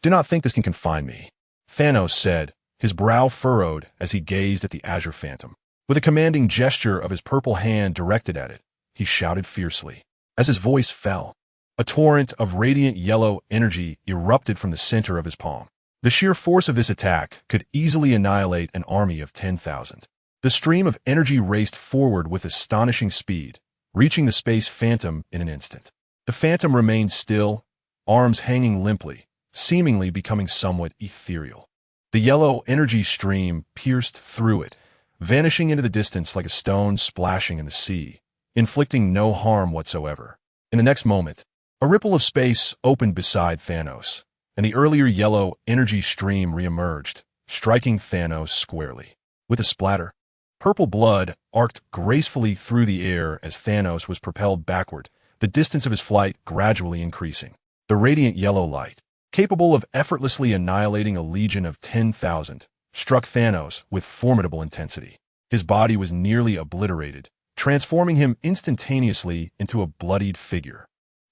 Do not think this can confine me, Thanos said, his brow furrowed as he gazed at the azure phantom. With a commanding gesture of his purple hand directed at it, he shouted fiercely. As his voice fell, a torrent of radiant yellow energy erupted from the center of his palm. The sheer force of this attack could easily annihilate an army of 10,000. The stream of energy raced forward with astonishing speed, reaching the space phantom in an instant. The phantom remained still, arms hanging limply, seemingly becoming somewhat ethereal. The yellow energy stream pierced through it, vanishing into the distance like a stone splashing in the sea, inflicting no harm whatsoever. In the next moment, a ripple of space opened beside Thanos, and the earlier yellow energy stream reemerged, striking Thanos squarely. With a splatter, purple blood arced gracefully through the air as Thanos was propelled backward, the distance of his flight gradually increasing. The radiant yellow light, capable of effortlessly annihilating a legion of 10,000, struck Thanos with formidable intensity. His body was nearly obliterated, transforming him instantaneously into a bloodied figure.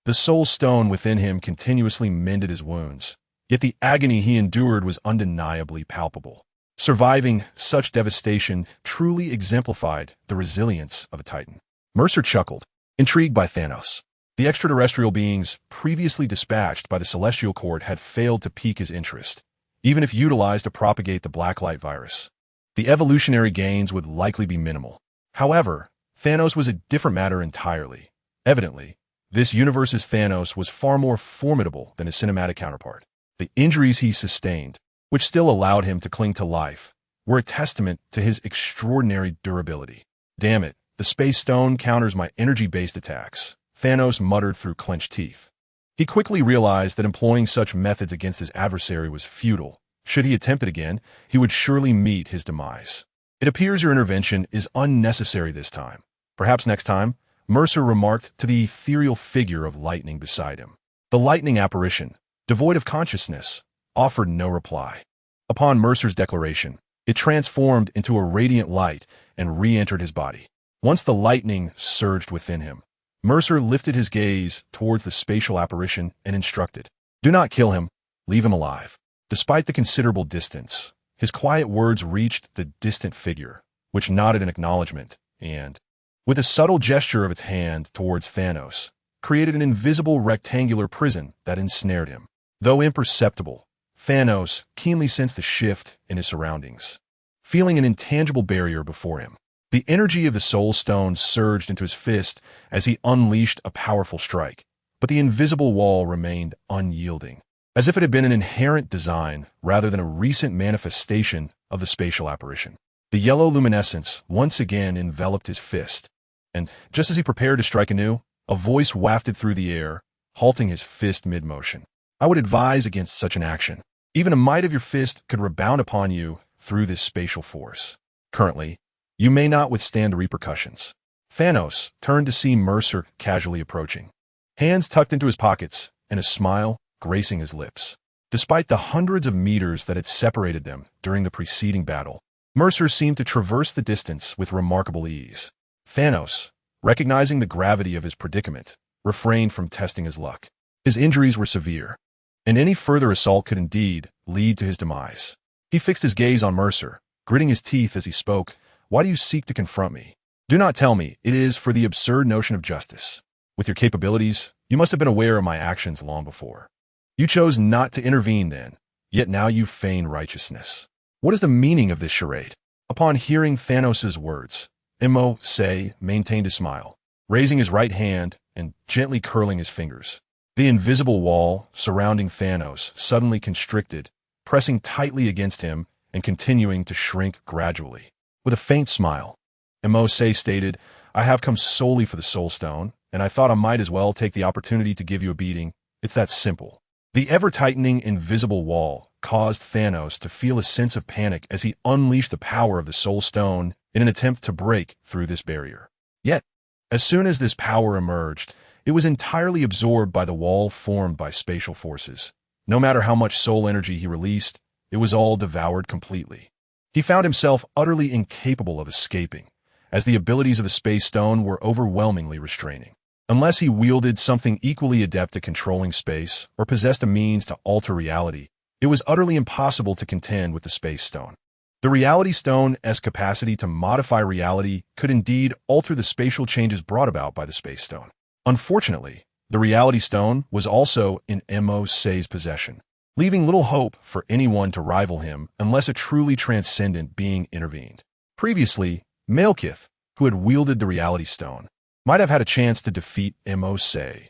The soul stone within him continuously mended his wounds, yet the agony he endured was undeniably palpable. Surviving such devastation truly exemplified the resilience of a Titan. Mercer chuckled, intrigued by Thanos. The extraterrestrial beings previously dispatched by the Celestial Court had failed to pique his interest, even if utilized to propagate the Blacklight Virus. The evolutionary gains would likely be minimal. However, Thanos was a different matter entirely. Evidently, this universe's Thanos was far more formidable than his cinematic counterpart. The injuries he sustained, which still allowed him to cling to life, were a testament to his extraordinary durability. Damn it, the Space Stone counters my energy-based attacks, Thanos muttered through clenched teeth. He quickly realized that employing such methods against his adversary was futile. Should he attempt it again, he would surely meet his demise. It appears your intervention is unnecessary this time. Perhaps next time, Mercer remarked to the ethereal figure of lightning beside him. The lightning apparition, devoid of consciousness, offered no reply. Upon Mercer's declaration, it transformed into a radiant light and re-entered his body. Once the lightning surged within him, Mercer lifted his gaze towards the spatial apparition and instructed, "Do not kill him, leave him alive." Despite the considerable distance, his quiet words reached the distant figure, which nodded in acknowledgement and, with a subtle gesture of its hand towards Thanos, created an invisible rectangular prison that ensnared him. Though imperceptible, Thanos keenly sensed the shift in his surroundings. Feeling an intangible barrier before him, the energy of the Soul Stone surged into his fist as he unleashed a powerful strike, but the invisible wall remained unyielding, as if it had been an inherent design rather than a recent manifestation of the spatial apparition. The yellow luminescence once again enveloped his fist, and just as he prepared to strike anew, a voice wafted through the air, halting his fist mid-motion. "I would advise against such an action. Even a might of your fist could rebound upon you through this spatial force. Currently, you may not withstand the repercussions." Thanos turned to see Mercer casually approaching, hands tucked into his pockets and a smile gracing his lips. Despite the hundreds of meters that had separated them during the preceding battle, Mercer seemed to traverse the distance with remarkable ease. Thanos, recognizing the gravity of his predicament, refrained from testing his luck. His injuries were severe, and any further assault could indeed lead to his demise. He fixed his gaze on Mercer, gritting his teeth as he spoke. "Why do you seek to confront me? Do not tell me it is for the absurd notion of justice. With your capabilities, you must have been aware of my actions long before. You chose not to intervene then, yet now you feign righteousness. What is the meaning of this charade?" Upon hearing Thanos' words, Mercer maintained a smile, raising his right hand and gently curling his fingers. The invisible wall surrounding Thanos suddenly constricted, pressing tightly against him and continuing to shrink gradually. With a faint smile, Mercer stated, "I have come solely for the Soul Stone, and I thought I might as well take the opportunity to give you a beating. It's that simple." The ever-tightening invisible wall caused Thanos to feel a sense of panic as he unleashed the power of the Soul Stone in an attempt to break through this barrier. Yet, as soon as this power emerged, it was entirely absorbed by the wall formed by spatial forces. No matter how much soul energy he released, it was all devoured completely. He found himself utterly incapable of escaping, as the abilities of the Space Stone were overwhelmingly restraining. Unless he wielded something equally adept at controlling space or possessed a means to alter reality, It was utterly impossible to contend with the Space Stone. The Reality Stone's capacity to modify reality could indeed alter the spatial changes brought about by the Space Stone. Unfortunately, the Reality Stone was also in Mercer's possession, leaving little hope for anyone to rival him unless a truly transcendent being intervened. Previously, Malekith, who had wielded the Reality Stone, might have had a chance to defeat Mercer,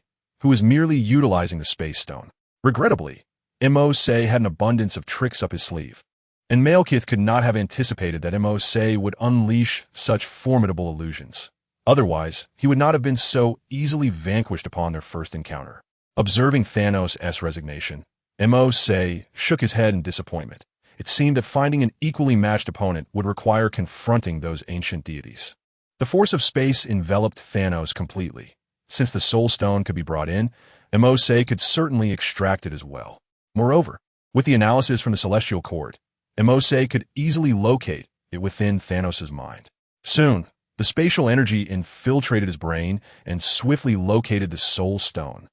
who was merely utilizing the Space Stone. Regrettably, Mercer had an abundance of tricks up his sleeve, and Malekith could not have anticipated that Mercer would unleash such formidable illusions. Otherwise, he would not have been so easily vanquished upon their first encounter. Observing Thanos' resignation, Mercer shook his head in disappointment. It seemed that finding an equally matched opponent would require confronting those ancient deities. The force of space enveloped Thanos completely. Since the Soul Stone could be brought in, Mercer could certainly extract it as well. Moreover, with the analysis from the Celestial Cord, Mercer could easily locate it within Thanos' mind. Soon, the spatial energy infiltrated his brain and swiftly located the Soul Stone,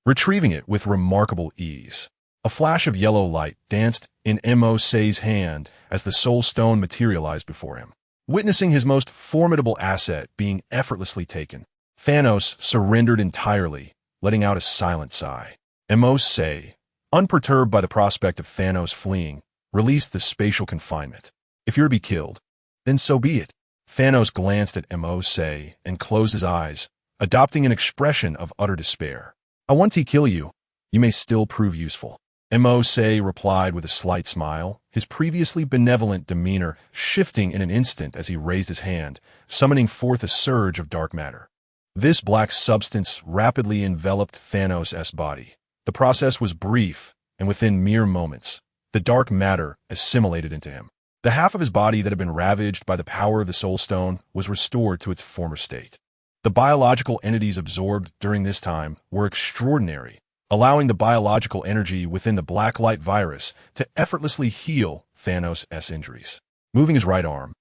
retrieving it with remarkable ease. A flash of yellow light danced in Mercer's hand as the Soul Stone materialized before him. Witnessing his most formidable asset being effortlessly taken, Thanos surrendered entirely, letting out a silent sigh. Mercer, unperturbed by the prospect of Thanos fleeing, released the spatial confinement. If you're to be killed, then so be it. Thanos glanced at Mercer and closed his eyes, adopting an expression of utter despair. Once he kill you, you may still prove useful. Mercer replied with a slight smile, his previously benevolent demeanor shifting in an instant as he raised his hand, summoning forth a surge of dark matter. This black substance rapidly enveloped Thanos' body. The process was brief, and within mere moments, the dark matter assimilated into him. The half of his body that had been ravaged by the power of the Soul Stone was restored to its former state. The biological entities absorbed during this time were extraordinary, allowing the biological energy within the Blacklight Virus to effortlessly heal Thanos' injuries. Moving his right arm,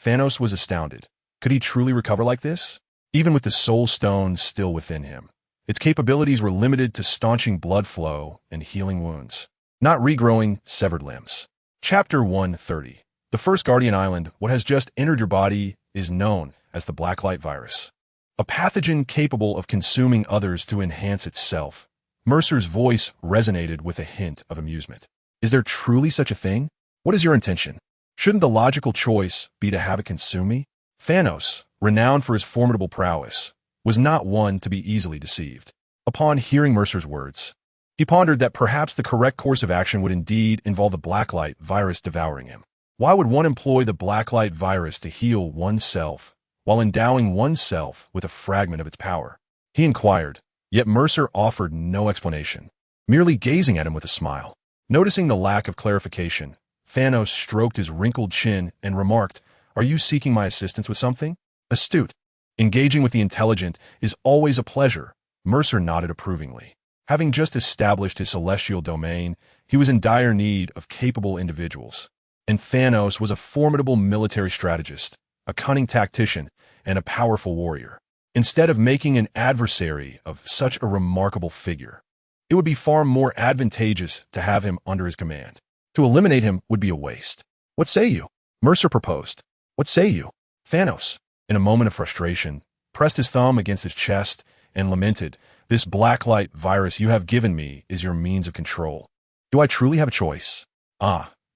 Thanos was astounded. Could he truly recover like this? Even with the Soul Stone still within him, its capabilities were limited to staunching blood flow and healing wounds, not regrowing severed limbs. Chapter 130. The first Guardian Island, what has just entered your body, is known as the Blacklight Virus, a pathogen capable of consuming others to enhance itself. Mercer's voice resonated with a hint of amusement. Is there truly such a thing? What is your intention? Shouldn't the logical choice be to have it consume me? Thanos, renowned for his formidable prowess, was not one to be easily deceived. Upon hearing Mercer's words, he pondered that perhaps the correct course of action would indeed involve the Blacklight Virus devouring him. Why would one employ the Blacklight Virus to heal oneself while endowing oneself with a fragment of its power? He inquired, yet Mercer offered no explanation, merely gazing at him with a smile. Noticing the lack of clarification, Thanos stroked his wrinkled chin and remarked, "Are you seeking my assistance with something?" Astute. Engaging with the intelligent is always a pleasure. Mercer nodded approvingly. Having just established his celestial domain, he was in dire need of capable individuals. And Thanos was a formidable military strategist, a cunning tactician, and a powerful warrior. Instead of making an adversary of such a remarkable figure, it would be far more advantageous to have him under his command. To eliminate him would be a waste. What say you? Mercer proposed. What say you? Thanos, in a moment of frustration, pressed his thumb against his chest and lamented, "This Blacklight Virus you have given me is your means of control. Do I truly have a choice?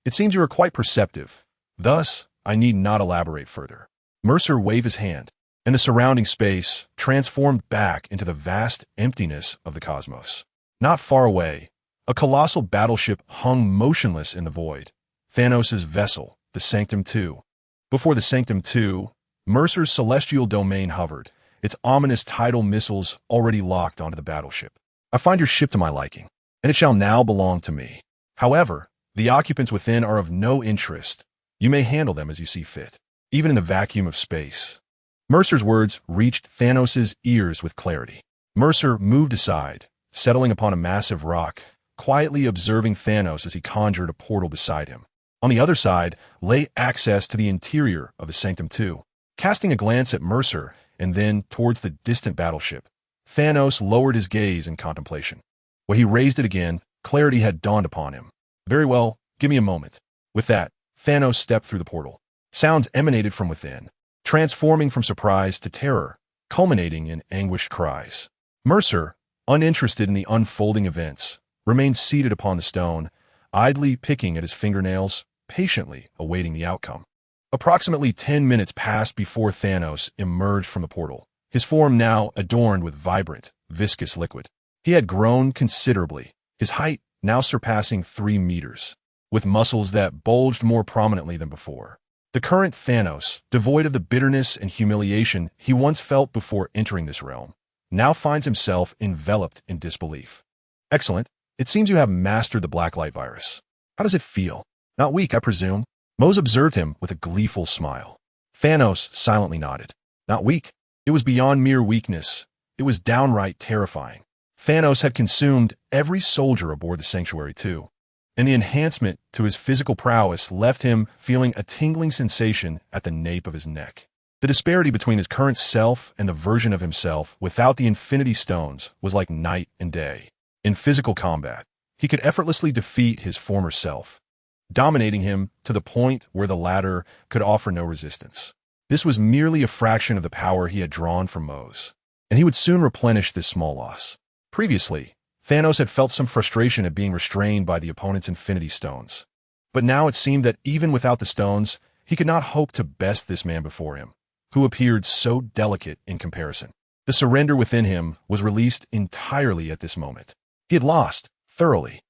It seems you are quite perceptive. Thus, I need not elaborate further." Mercer waved his hand, and the surrounding space transformed back into the vast emptiness of the cosmos. Not far away, a colossal battleship hung motionless in the void, Thanos' vessel, the Sanctum II. Before the Sanctum II, Mercer's celestial domain hovered, its ominous tidal missiles already locked onto the battleship. "I find your ship to my liking, and it shall now belong to me. However, the occupants within are of no interest. You may handle them as you see fit, even in the vacuum of space." Mercer's words reached Thanos' ears with clarity. Mercer moved aside, settling upon a massive rock, quietly observing Thanos as he conjured a portal beside him. On the other side lay access to the interior of the Sanctum II. Casting a glance at Mercer and then towards the distant battleship, Thanos lowered his gaze in contemplation. When he raised it again, clarity had dawned upon him. Very well, give me a moment. With that, Thanos stepped through the portal. Sounds emanated from within, transforming from surprise to terror, culminating in anguished cries. Mercer, uninterested in the unfolding events, remained seated upon the stone, idly picking at his fingernails, patiently awaiting the outcome. Approximately 10 minutes passed before Thanos emerged from the portal, his form now adorned with vibrant, viscous liquid. He had grown considerably, his height now surpassing 3 meters, with muscles that bulged more prominently than before. The current Thanos, devoid of the bitterness and humiliation he once felt before entering this realm, now finds himself enveloped in disbelief. Excellent. It seems you have mastered the Blacklight Virus. How does it feel? Not weak, I presume? Mose observed him with a gleeful smile. Thanos silently nodded. Not weak. It was beyond mere weakness. It was downright terrifying. Thanos had consumed every soldier aboard the Sanctuary too, and the enhancement to his physical prowess left him feeling a tingling sensation at the nape of his neck. The disparity between his current self and the version of himself without the Infinity Stones was like night and day. In physical combat, he could effortlessly defeat his former self, dominating him to the point where the latter could offer no resistance. This was merely a fraction of the power he had drawn from Mose, and he would soon replenish this small loss. Previously, Thanos had felt some frustration at being restrained by the opponent's Infinity Stones, but now it seemed that even without the stones, he could not hope to best this man before him, who appeared so delicate in comparison. The surrender within him was released entirely at this moment. He had lost, thoroughly.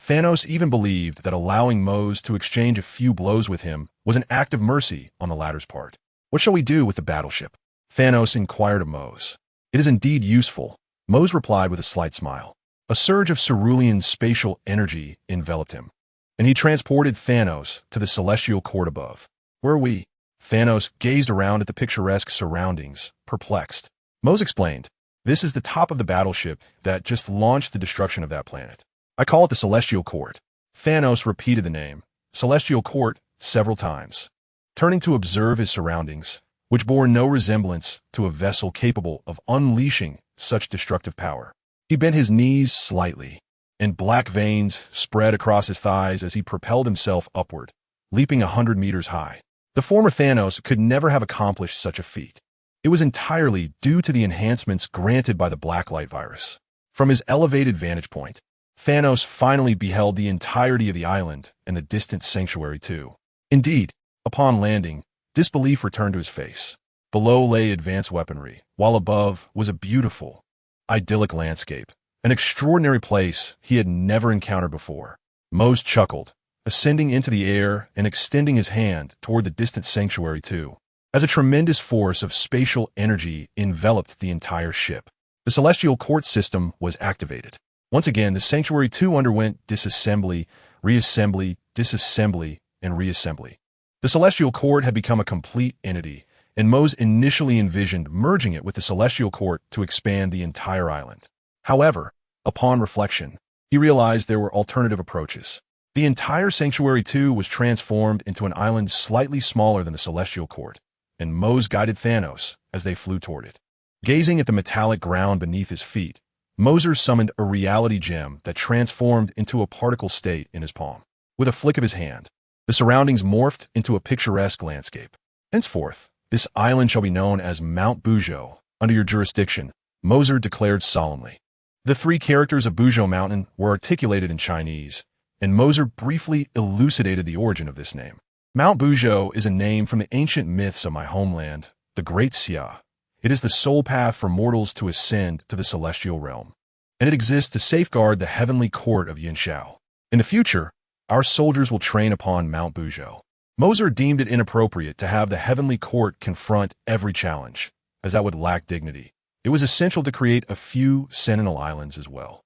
Thanos even believed that allowing Mose to exchange a few blows with him was an act of mercy on the latter's part. What shall we do with the battleship? Thanos inquired of Mose. It is indeed useful, Mose replied with a slight smile. A surge of cerulean spatial energy enveloped him, and he transported Thanos to the celestial court above. Where are we? Thanos gazed around at the picturesque surroundings, perplexed. Mose explained, this is the top of the battleship that just launched the destruction of that planet. I call it the Celestial Court. Thanos repeated the name, Celestial Court, several times, turning to observe his surroundings, which bore no resemblance to a vessel capable of unleashing such destructive power. He bent his knees slightly, and black veins spread across his thighs as he propelled himself upward, leaping 100 meters high. The former Thanos could never have accomplished such a feat. It was entirely due to the enhancements granted by the Blacklight Virus. From his elevated vantage point, Thanos finally beheld the entirety of the island and the distant sanctuary too. Indeed, upon landing, disbelief returned to his face. Below lay advanced weaponry, while above was a beautiful, idyllic landscape, an extraordinary place he had never encountered before. Mose chuckled, ascending into the air and extending his hand toward the distant sanctuary too, as a tremendous force of spatial energy enveloped the entire ship. The celestial court system was activated. Once again, the sanctuary too underwent disassembly, reassembly, disassembly, and reassembly. The celestial court had become a complete entity, and Mose initially envisioned merging it with the celestial court to expand the entire island. However, upon reflection, he realized there were alternative approaches. The entire sanctuary too was transformed into an island slightly smaller than the celestial court, and Mose guided Thanos as they flew toward it. Gazing at the metallic ground beneath his feet, Mercer summoned a reality gem that transformed into a particle state in his palm. With a flick of his hand, the surroundings morphed into a picturesque landscape. Henceforth, this island shall be known as Mount Bujo, under your jurisdiction, Mercer declared solemnly. The 3 characters of Bujo Mountain were articulated in Chinese, and Mercer briefly elucidated the origin of this name. Mount Bujo is a name from the ancient myths of my homeland, the Great Xia. It is the sole path for mortals to ascend to the celestial realm, and it exists to safeguard the heavenly court of Yinshao. In the future, our soldiers will train upon Mount Bujo. Mercer deemed it inappropriate to have the heavenly court confront every challenge, as that would lack dignity. It was essential to create a few Sentinel Islands as well.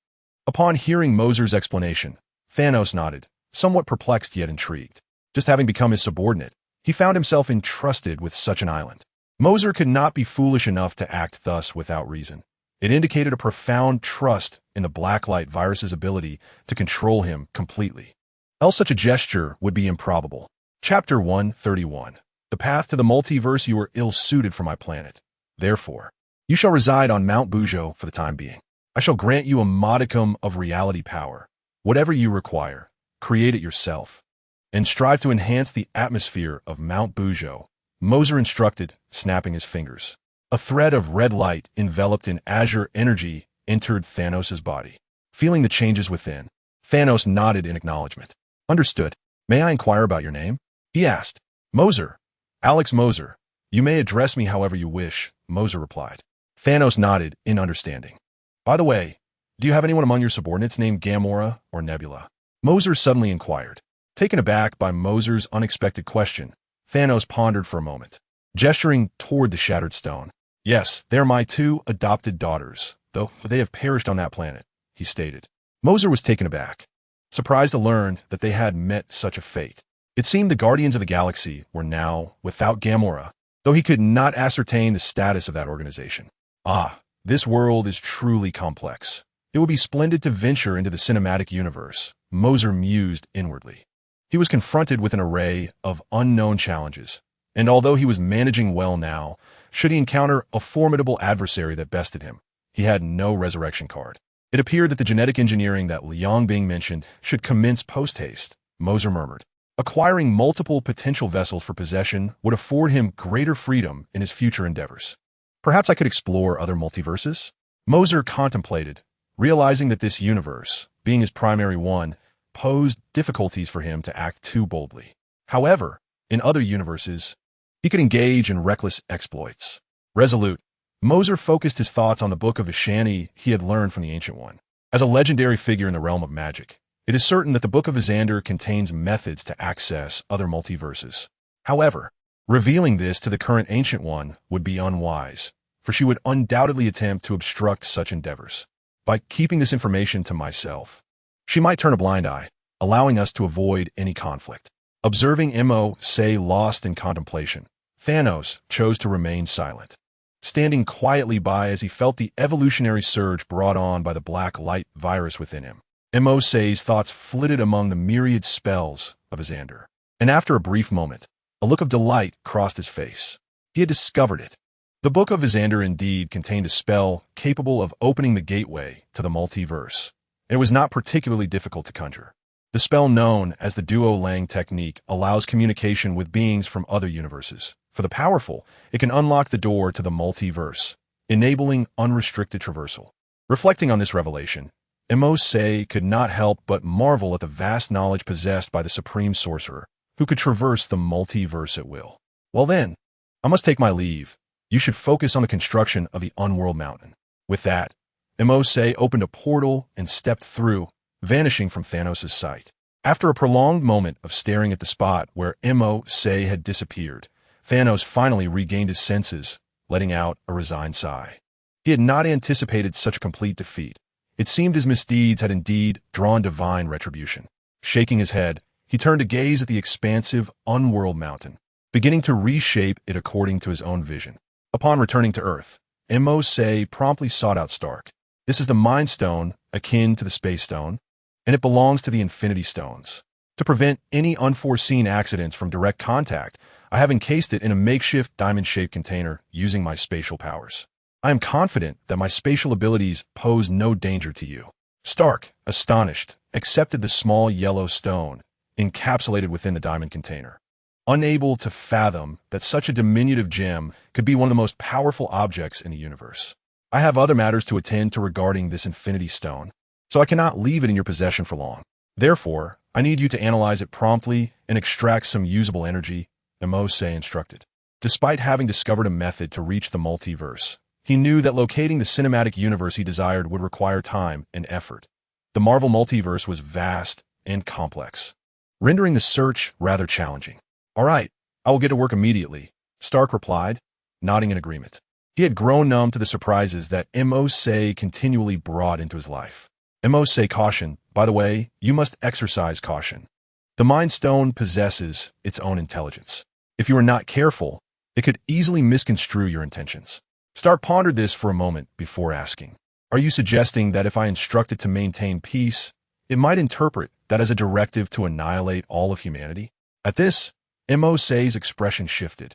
Upon hearing Mercer's explanation, Thanos nodded, somewhat perplexed yet intrigued. Just having become his subordinate, he found himself entrusted with such an island. Mercer could not be foolish enough to act thus without reason. It indicated a profound trust in the Blacklight Virus's ability to control him completely. Else such a gesture would be improbable. Chapter 131. The path to the multiverse. You are ill-suited for my planet. Therefore, you shall reside on Mount Bujo for the time being. I shall grant you a modicum of reality power, whatever you require, create it yourself, and strive to enhance the atmosphere of Mount Bujo, Mercer instructed, snapping his fingers. A thread of red light enveloped in azure energy entered Thanos' body. Feeling the changes within, Thanos nodded in acknowledgement. Understood. May I inquire about your name? He asked. Mercer. Alex Mercer. You may address me however you wish, Mercer replied. Thanos nodded in understanding. By the way, do you have anyone among your subordinates named Gamora or Nebula? Mercer suddenly inquired. Taken aback by Mercer's unexpected question, Thanos pondered for a moment, gesturing toward the shattered stone. Yes, they're my 2 adopted daughters, though they have perished on that planet, he stated. Mercer was taken aback, surprised to learn that they had met such a fate. It seemed the Guardians of the Galaxy were now without Gamora, though he could not ascertain the status of that organization. Ah, this world is truly complex. It would be splendid to venture into the cinematic universe, Mercer mused inwardly. He was confronted with an array of unknown challenges, and although he was managing well now, should he encounter a formidable adversary that bested him, he had no resurrection card. It appeared that the genetic engineering that Liang Bing mentioned should commence post-haste, Mercer murmured. Acquiring multiple potential vessels for possession would afford him greater freedom in his future endeavors. Perhaps I could explore other multiverses? Mercer contemplated, realizing that this universe, being his primary one, posed difficulties for him to act too boldly. However, in other universes, he could engage in reckless exploits. Resolute, Mercer focused his thoughts on the Book of Ishani he had learned from the Ancient One. As a legendary figure in the realm of magic, it is certain that the Book of Isander contains methods to access other multiverses. However, revealing this to the current Ancient One would be unwise, for she would undoubtedly attempt to obstruct such endeavors. By keeping this information to myself, she might turn a blind eye, allowing us to avoid any conflict. Observing Mo say lost in contemplation, Thanos chose to remain silent, standing quietly by as he felt the evolutionary surge brought on by the Blacklight Virus within him. Mo say's thoughts flitted among the myriad spells of Isander, and after a brief moment, a look of delight crossed his face. He had discovered it. The Book of Isander indeed contained a spell capable of opening the gateway to the multiverse. It was not particularly difficult to conjure. The spell known as the Duo Lang technique allows communication with beings from other universes. For the powerful, it can unlock the door to the multiverse, enabling unrestricted traversal. Reflecting on this revelation, Mo Say could not help but marvel at the vast knowledge possessed by the Supreme Sorcerer, who could traverse the multiverse at will. Well then, I must take my leave. You should focus on the construction of the Unworld Mountain. With that, Mo Say opened a portal and stepped through, vanishing from Thanos' sight. After a prolonged moment of staring at the spot where Mo Say had disappeared, Thanos finally regained his senses, letting out a resigned sigh. He had not anticipated such a complete defeat. It seemed his misdeeds had indeed drawn divine retribution. Shaking his head, he turned to gaze at the expansive, unworld mountain, beginning to reshape it according to his own vision. Upon returning to Earth, Mo Say promptly sought out Stark. This is the Mind Stone, akin to the Space Stone, and it belongs to the Infinity Stones. To prevent any unforeseen accidents from direct contact, I have encased it in a makeshift diamond-shaped container using my spatial powers. I am confident that my spatial abilities pose no danger to you. Stark, astonished, accepted the small yellow stone, encapsulated within the diamond container. Unable to fathom that such a diminutive gem could be one of the most powerful objects in the universe. I have other matters to attend to regarding this Infinity Stone, so I cannot leave it in your possession for long. Therefore, I need you to analyze it promptly and extract some usable energy, Mo Say instructed. Despite having discovered a method to reach the multiverse, he knew that locating the cinematic universe he desired would require time and effort. The Marvel multiverse was vast and complex, rendering the search rather challenging. All right, I will get to work immediately, Stark replied, nodding in agreement. He had grown numb to the surprises that Mo Say continually brought into his life. Mo Say cautioned, by the way, you must exercise caution. The Mind Stone possesses its own intelligence. If you are not careful, it could easily misconstrue your intentions. Stark pondered this for a moment before asking, are you suggesting that if I instruct it to maintain peace, it might interpret that as a directive to annihilate all of humanity? At this, Mo Say's expression shifted,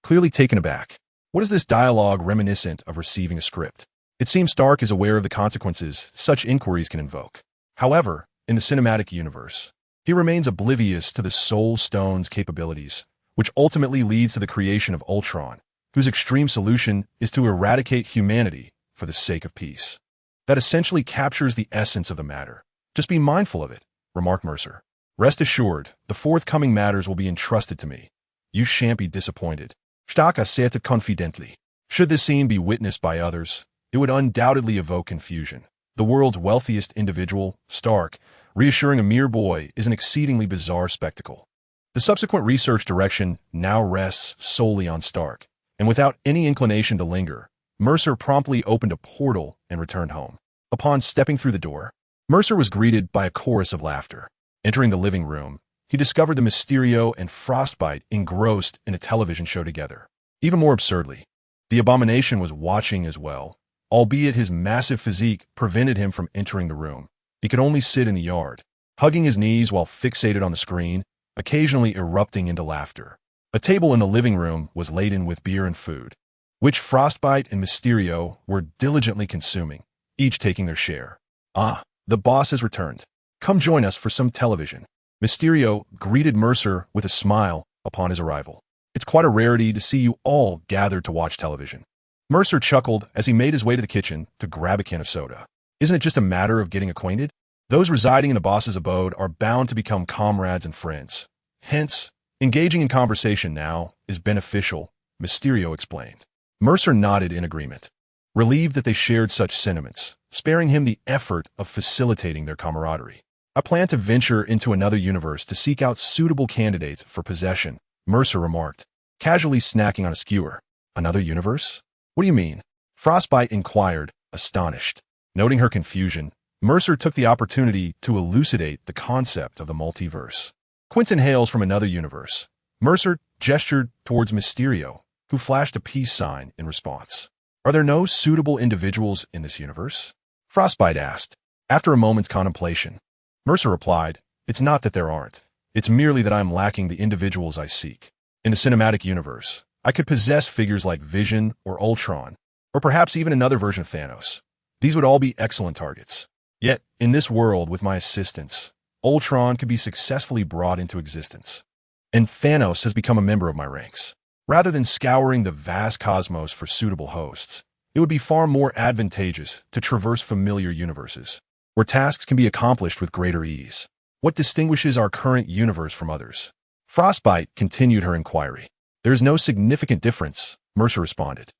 clearly taken aback. What is this dialogue reminiscent of receiving a script? It seems Stark is aware of the consequences such inquiries can invoke. However, in the cinematic universe, He remains oblivious to the Soul Stone's capabilities, which ultimately leads to the creation of Ultron, whose extreme solution is to eradicate humanity for the sake of peace. That essentially captures the essence of the matter. Just be mindful of it, remarked Mercer. Rest assured, the forthcoming matters will be entrusted to me. You shan't be disappointed. Stark asserted confidently. Should this scene be witnessed by others, it would undoubtedly evoke confusion. The world's wealthiest individual, Stark, reassuring a mere boy is an exceedingly bizarre spectacle. The subsequent research direction now rests solely on Stark, and without any inclination to linger, Mercer promptly opened a portal and returned home. Upon stepping through the door, Mercer was greeted by a chorus of laughter. Entering the living room, he discovered the Mysterio and Frostbite engrossed in a television show together. Even more absurdly, the Abomination was watching as well, albeit his massive physique prevented him from entering the room. He could only sit in the yard, hugging his knees while fixated on the screen, occasionally erupting into laughter. A table in the living room was laden with beer and food, which Frostbite and Mysterio were diligently consuming, each taking their share. Ah, the boss has returned. Come join us for some television. Mysterio greeted Mercer with a smile upon his arrival. It's quite a rarity to see you all gathered to watch television. Mercer chuckled as he made his way to the kitchen to grab a can of soda. Isn't it just a matter of getting acquainted? Those residing in the boss's abode are bound to become comrades and friends. Hence, engaging in conversation now is beneficial, Mysterio explained. Mercer nodded in agreement, relieved that they shared such sentiments, sparing him the effort of facilitating their camaraderie. I plan to venture into another universe to seek out suitable candidates for possession, Mercer remarked, casually snacking on a skewer. Another universe? What do you mean? Frostbite inquired, astonished. Noting her confusion, Mercer took the opportunity to elucidate the concept of the multiverse. Quentin hails from another universe. Mercer gestured towards Mysterio, who flashed a peace sign in response. Are there no suitable individuals in this universe? Frostbite asked. After a moment's contemplation, Mercer replied, it's not that there aren't. It's merely that I'm lacking the individuals I seek. In the cinematic universe, I could possess figures like Vision or Ultron, or perhaps even another version of Thanos. These would all be excellent targets. Yet, in this world with my assistance, Ultron could be successfully brought into existence. And Thanos has become a member of my ranks. Rather than scouring the vast cosmos for suitable hosts, it would be far more advantageous to traverse familiar universes, where tasks can be accomplished with greater ease. What distinguishes our current universe from others? Frostbite continued her inquiry. There is no significant difference, Mercer responded.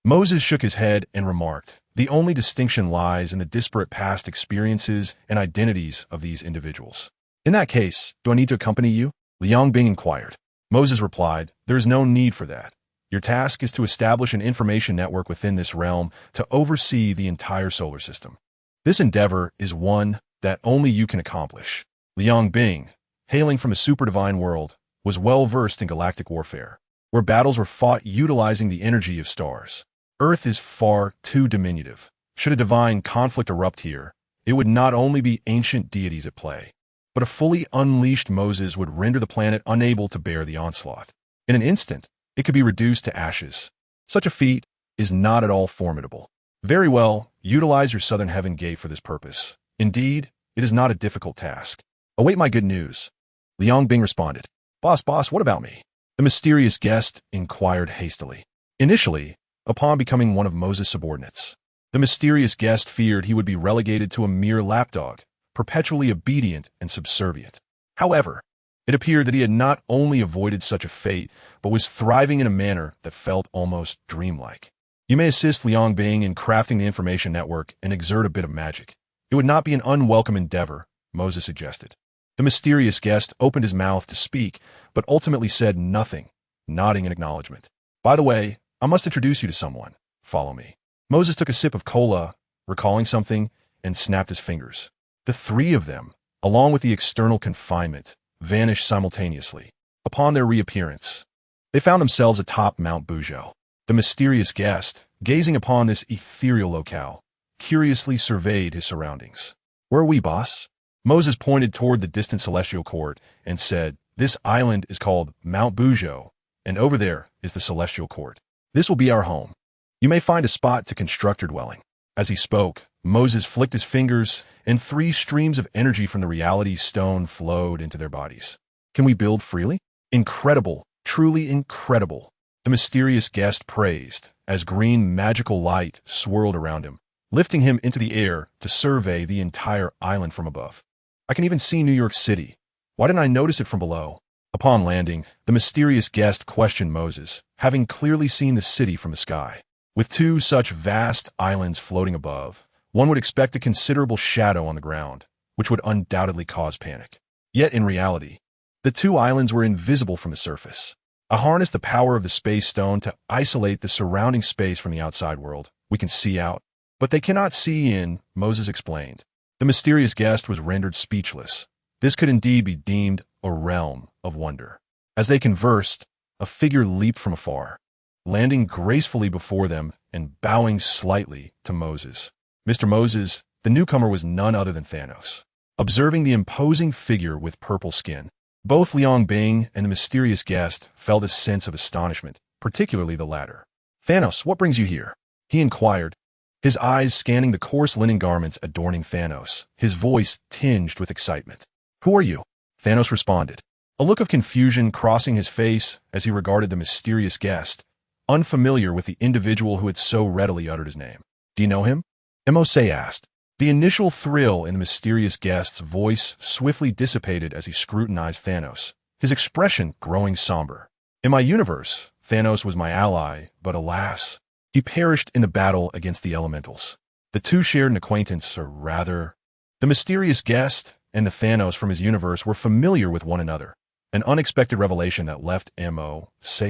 Moses shook his head and remarked, the only distinction lies in the disparate past experiences and identities of these individuals. In that case, do I need to accompany you? Liang Bing inquired. Moses replied, there is no need for that. Your task is to establish an information network within this realm to oversee the entire solar system. This endeavor is one that only you can accomplish. Liang Bing, hailing from a super-divine world, was well-versed in galactic warfare, where battles were fought utilizing the energy of stars. Earth is far too diminutive. Should a divine conflict erupt here, it would not only be ancient deities at play, but a fully unleashed Moses would render the planet unable to bear the onslaught. In an instant, it could be reduced to ashes. Such a feat is not at all formidable. Very well, utilize your Southern Heaven Gate for this purpose. Indeed, it is not a difficult task. Await my good news. Liang Bing responded. Boss, what about me? The mysterious guest inquired hastily. Initially, upon becoming one of Moses' subordinates, the mysterious guest feared he would be relegated to a mere lapdog, perpetually obedient and subservient. However, it appeared that he had not only avoided such a fate, but was thriving in a manner that felt almost dreamlike. You may assist Liang Bing in crafting the information network and exert a bit of magic. It would not be an unwelcome endeavor, Moses suggested. The mysterious guest opened his mouth to speak, but ultimately said nothing, nodding in acknowledgement. By the way, I must introduce you to someone. Follow me. Moses took a sip of cola, recalling something, and snapped his fingers. The three of them, along with the external confinement, vanished simultaneously. Upon their reappearance, they found themselves atop Mount Bujo. The mysterious guest, gazing upon this ethereal locale, curiously surveyed his surroundings. Where are we, boss? Moses pointed toward the distant celestial court and said, this island is called Mount Bujo, and over there is the celestial court. This will be our home. You may find a spot to construct your dwelling. As he spoke, Moses flicked his fingers, and 3 streams of energy from the reality stone flowed into their bodies. Can we build freely? Incredible, truly incredible, the mysterious guest praised, as green magical light swirled around him, lifting him into the air to survey the entire island from above. I can even see New York City. Why didn't I notice it from below? Upon landing, the mysterious guest questioned Moses, having clearly seen the city from the sky. With 2 such vast islands floating above, one would expect a considerable shadow on the ground, which would undoubtedly cause panic. Yet in reality, the 2 islands were invisible from the surface. I harnessed the power of the space stone to isolate the surrounding space from the outside world. We can see out, but they cannot see in, Moses explained. The mysterious guest was rendered speechless. This could indeed be deemed a realm of wonder. As they conversed, a figure leaped from afar, landing gracefully before them and bowing slightly to Moses. Mr. Moses, the newcomer, was none other than Thanos. Observing the imposing figure with purple skin, both Liang Bing and the mysterious guest felt a sense of astonishment, particularly the latter. "Thanos, what brings you here?" he inquired, his eyes scanning the coarse linen garments adorning Thanos, his voice tinged with excitement. "Who are you?" Thanos responded, a look of confusion crossing his face as he regarded the mysterious guest, unfamiliar with the individual who had so readily uttered his name. "Do you know him?" Mose asked. The initial thrill in the mysterious guest's voice swiftly dissipated as he scrutinized Thanos, his expression growing somber. "In my universe, Thanos was my ally, but alas, he perished in the battle against the elementals. The 2 shared an acquaintance, or rather, the mysterious guest and the Thanos from his universe were familiar with one another, an unexpected revelation that left Mose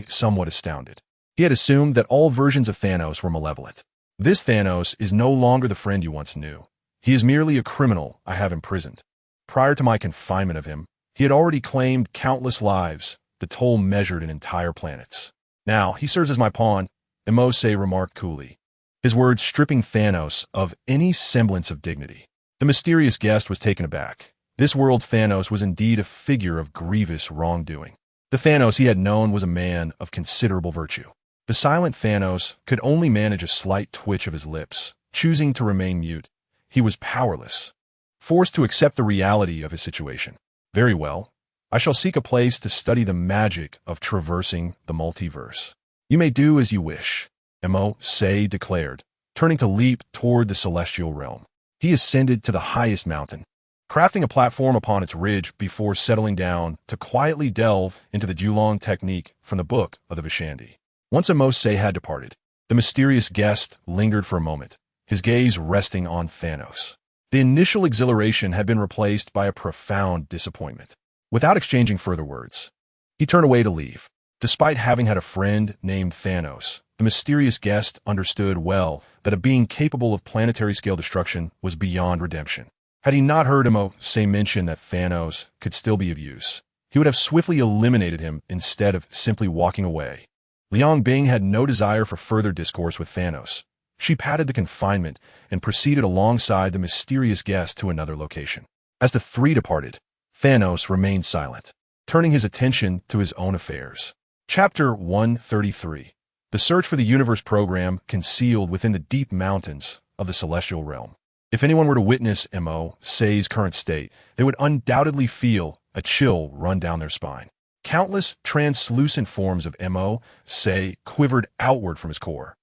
somewhat astounded. He had assumed that all versions of Thanos were malevolent. This Thanos is no longer the friend you once knew. He is merely a criminal I have imprisoned. Prior to my confinement of him, he had already claimed countless lives, the toll measured in entire planets. Now, he serves as my pawn," Mose remarked coolly, his words stripping Thanos of any semblance of dignity. The mysterious guest was taken aback. This world's Thanos was indeed a figure of grievous wrongdoing. The Thanos he had known was a man of considerable virtue. The silent Thanos could only manage a slight twitch of his lips, choosing to remain mute. He was powerless, forced to accept the reality of his situation. "Very well. I shall seek a place to study the magic of traversing the multiverse." "You may do as you wish," Mose declared, turning to leap toward the celestial realm. He ascended to the highest mountain, crafting a platform upon its ridge before settling down to quietly delve into the Julong technique from the Book of the Vishandi. Once Mose had departed, the mysterious guest lingered for a moment, his gaze resting on Thanos. The initial exhilaration had been replaced by a profound disappointment. Without exchanging further words, he turned away to leave. Despite having had a friend named Thanos, the mysterious guest understood well that a being capable of planetary-scale destruction was beyond redemption. Had he not heard Mose mention that Thanos could still be of use, he would have swiftly eliminated him instead of simply walking away. Liang Bing had no desire for further discourse with Thanos. She patted the confinement and proceeded alongside the mysterious guest to another location. As the 3 departed, Thanos remained silent, turning his attention to his own affairs. Chapter 133. The Search for the Universe program concealed within the deep mountains of the celestial realm. If anyone were to witness Mose's current state, they would undoubtedly feel a chill run down their spine. Countless translucent forms of Mose quivered outward from his core,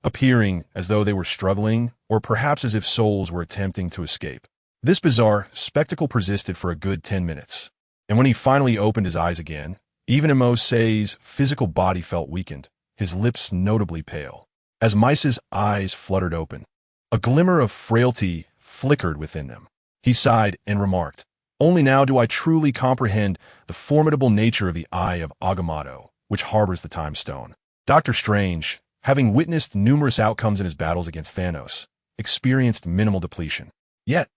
appearing as though they were struggling, or perhaps as if souls were attempting to escape. This bizarre spectacle persisted for a good 10 minutes, and when he finally opened his eyes again, even Mose's physical body felt weakened, his lips notably pale. As Mice's eyes fluttered open, a glimmer of frailty flickered within them. He sighed and remarked, "Only now do I truly comprehend the formidable nature of the Eye of Agamotto, which harbors the Time Stone." Dr. Strange, having witnessed numerous outcomes in his battles against Thanos, experienced minimal depletion. Yet,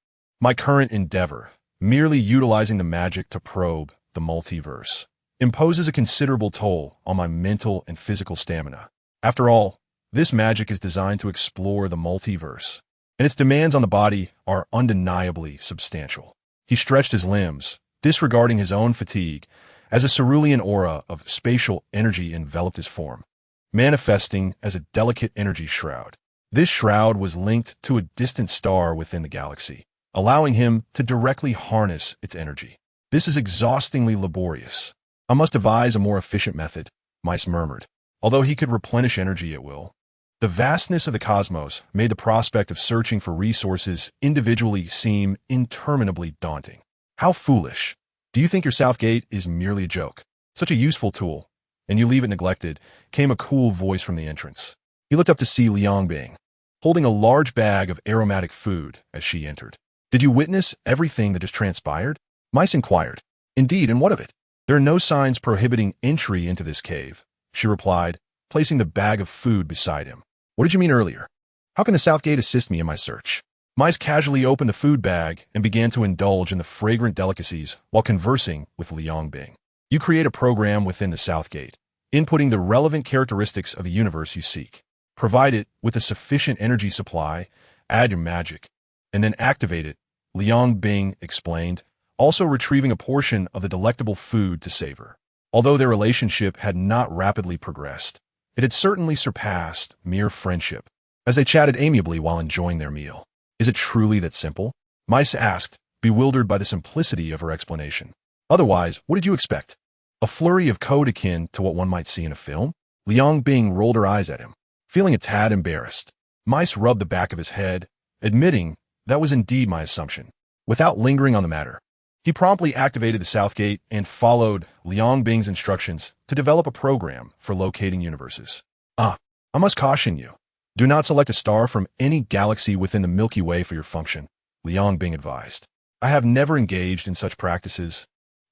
my current endeavor, merely utilizing the magic to probe the multiverse, imposes a considerable toll on my mental and physical stamina. After all, this magic is designed to explore the multiverse, and its demands on the body are undeniably substantial. He stretched his limbs, disregarding his own fatigue, as a cerulean aura of spatial energy enveloped his form, manifesting as a delicate energy shroud. This shroud was linked to a distant star within the galaxy, allowing him to directly harness its energy. This is exhaustingly laborious. I must devise a more efficient method, Mice murmured, although he could replenish energy at will. The vastness of the cosmos made the prospect of searching for resources individually seem interminably daunting. How foolish. Do you think your South Gate is merely a joke? Such a useful tool, and you leave it neglected, came a cool voice from the entrance. He looked up to see Liang Bing, holding a large bag of aromatic food as she entered. Did you witness everything that has transpired? Mice inquired. Indeed, and what of it? There are no signs prohibiting entry into this cave, she replied, placing the bag of food beside him. What did you mean earlier? How can the South Gate assist me in my search? Mice casually opened the food bag and began to indulge in the fragrant delicacies while conversing with Liang Bing. You create a program within the South Gate, inputting the relevant characteristics of the universe you seek. Provide it with a sufficient energy supply, add your magic, and then activate it, Liang Bing explained, also retrieving a portion of the delectable food to savor. Although their relationship had not rapidly progressed, it had certainly surpassed mere friendship, as they chatted amiably while enjoying their meal. Is it truly that simple? Mice asked, bewildered by the simplicity of her explanation. Otherwise, what did you expect? A flurry of code akin to what one might see in a film? Liang Bing rolled her eyes at him, feeling a tad embarrassed. Mice rubbed the back of his head, admitting that was indeed my assumption. Without lingering on the matter, he promptly activated the South Gate and followed Liang Bing's instructions to develop a program for locating universes. I must caution you. Do not select a star from any galaxy within the Milky Way for your function, Liang Bing advised. I have never engaged in such practices,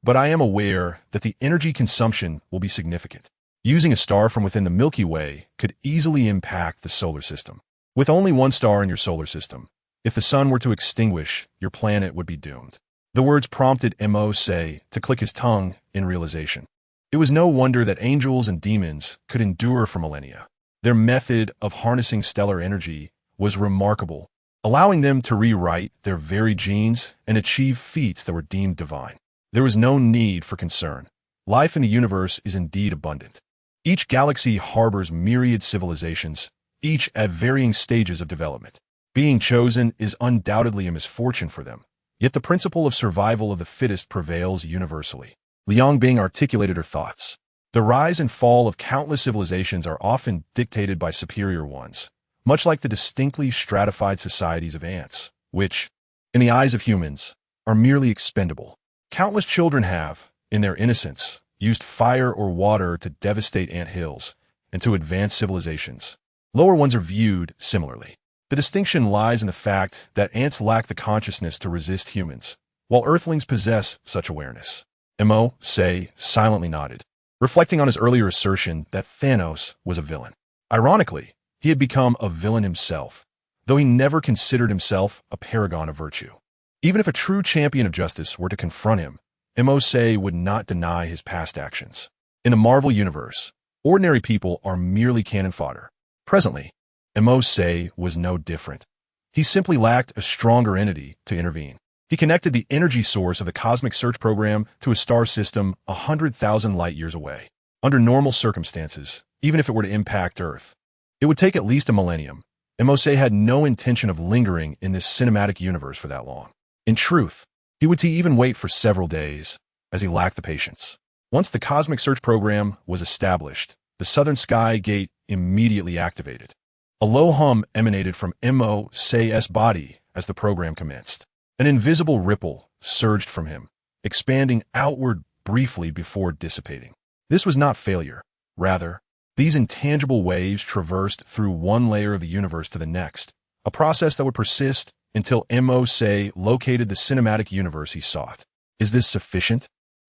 but I am aware that the energy consumption will be significant. Using a star from within the Milky Way could easily impact the solar system. With only one star in your solar system, if the sun were to extinguish, your planet would be doomed. The words prompted Mercer to click his tongue in realization. It was no wonder that angels and demons could endure for millennia. Their method of harnessing stellar energy was remarkable, allowing them to rewrite their very genes and achieve feats that were deemed divine. There was no need for concern. Life in the universe is indeed abundant. Each galaxy harbors myriad civilizations, each at varying stages of development. Being chosen is undoubtedly a misfortune for them, yet the principle of survival of the fittest prevails universally. Liang Bing articulated her thoughts. The rise and fall of countless civilizations are often dictated by superior ones, much like the distinctly stratified societies of ants, which, in the eyes of humans, are merely expendable. Countless children have, in their innocence, used fire or water to devastate ant hills and to advance civilizations. Lower ones are viewed similarly. The distinction lies in the fact that ants lack the consciousness to resist humans, while earthlings possess such awareness. Mercer silently nodded, reflecting on his earlier assertion that Thanos was a villain. Ironically, he had become a villain himself, though he never considered himself a paragon of virtue. Even if a true champion of justice were to confront him, Mercer would not deny his past actions. In the Marvel Universe, ordinary people are merely cannon fodder. Presently, Mercer was no different. He simply lacked a stronger entity to intervene. He connected the energy source of the cosmic search program to a star system 100,000 light-years away. Under normal circumstances, even if it were to impact Earth, it would take at least a millennium, and Mercer had no intention of lingering in this cinematic universe for that long. In truth, he would even wait for several days, as he lacked the patience. Once the cosmic search program was established, the southern sky gate immediately activated. A low hum emanated from Mercer's body as the program commenced. An invisible ripple surged from him, expanding outward briefly before dissipating. This was not failure. Rather, these intangible waves traversed through one layer of the universe to the next, a process that would persist until Mercer located the cinematic universe he sought. Is this sufficient?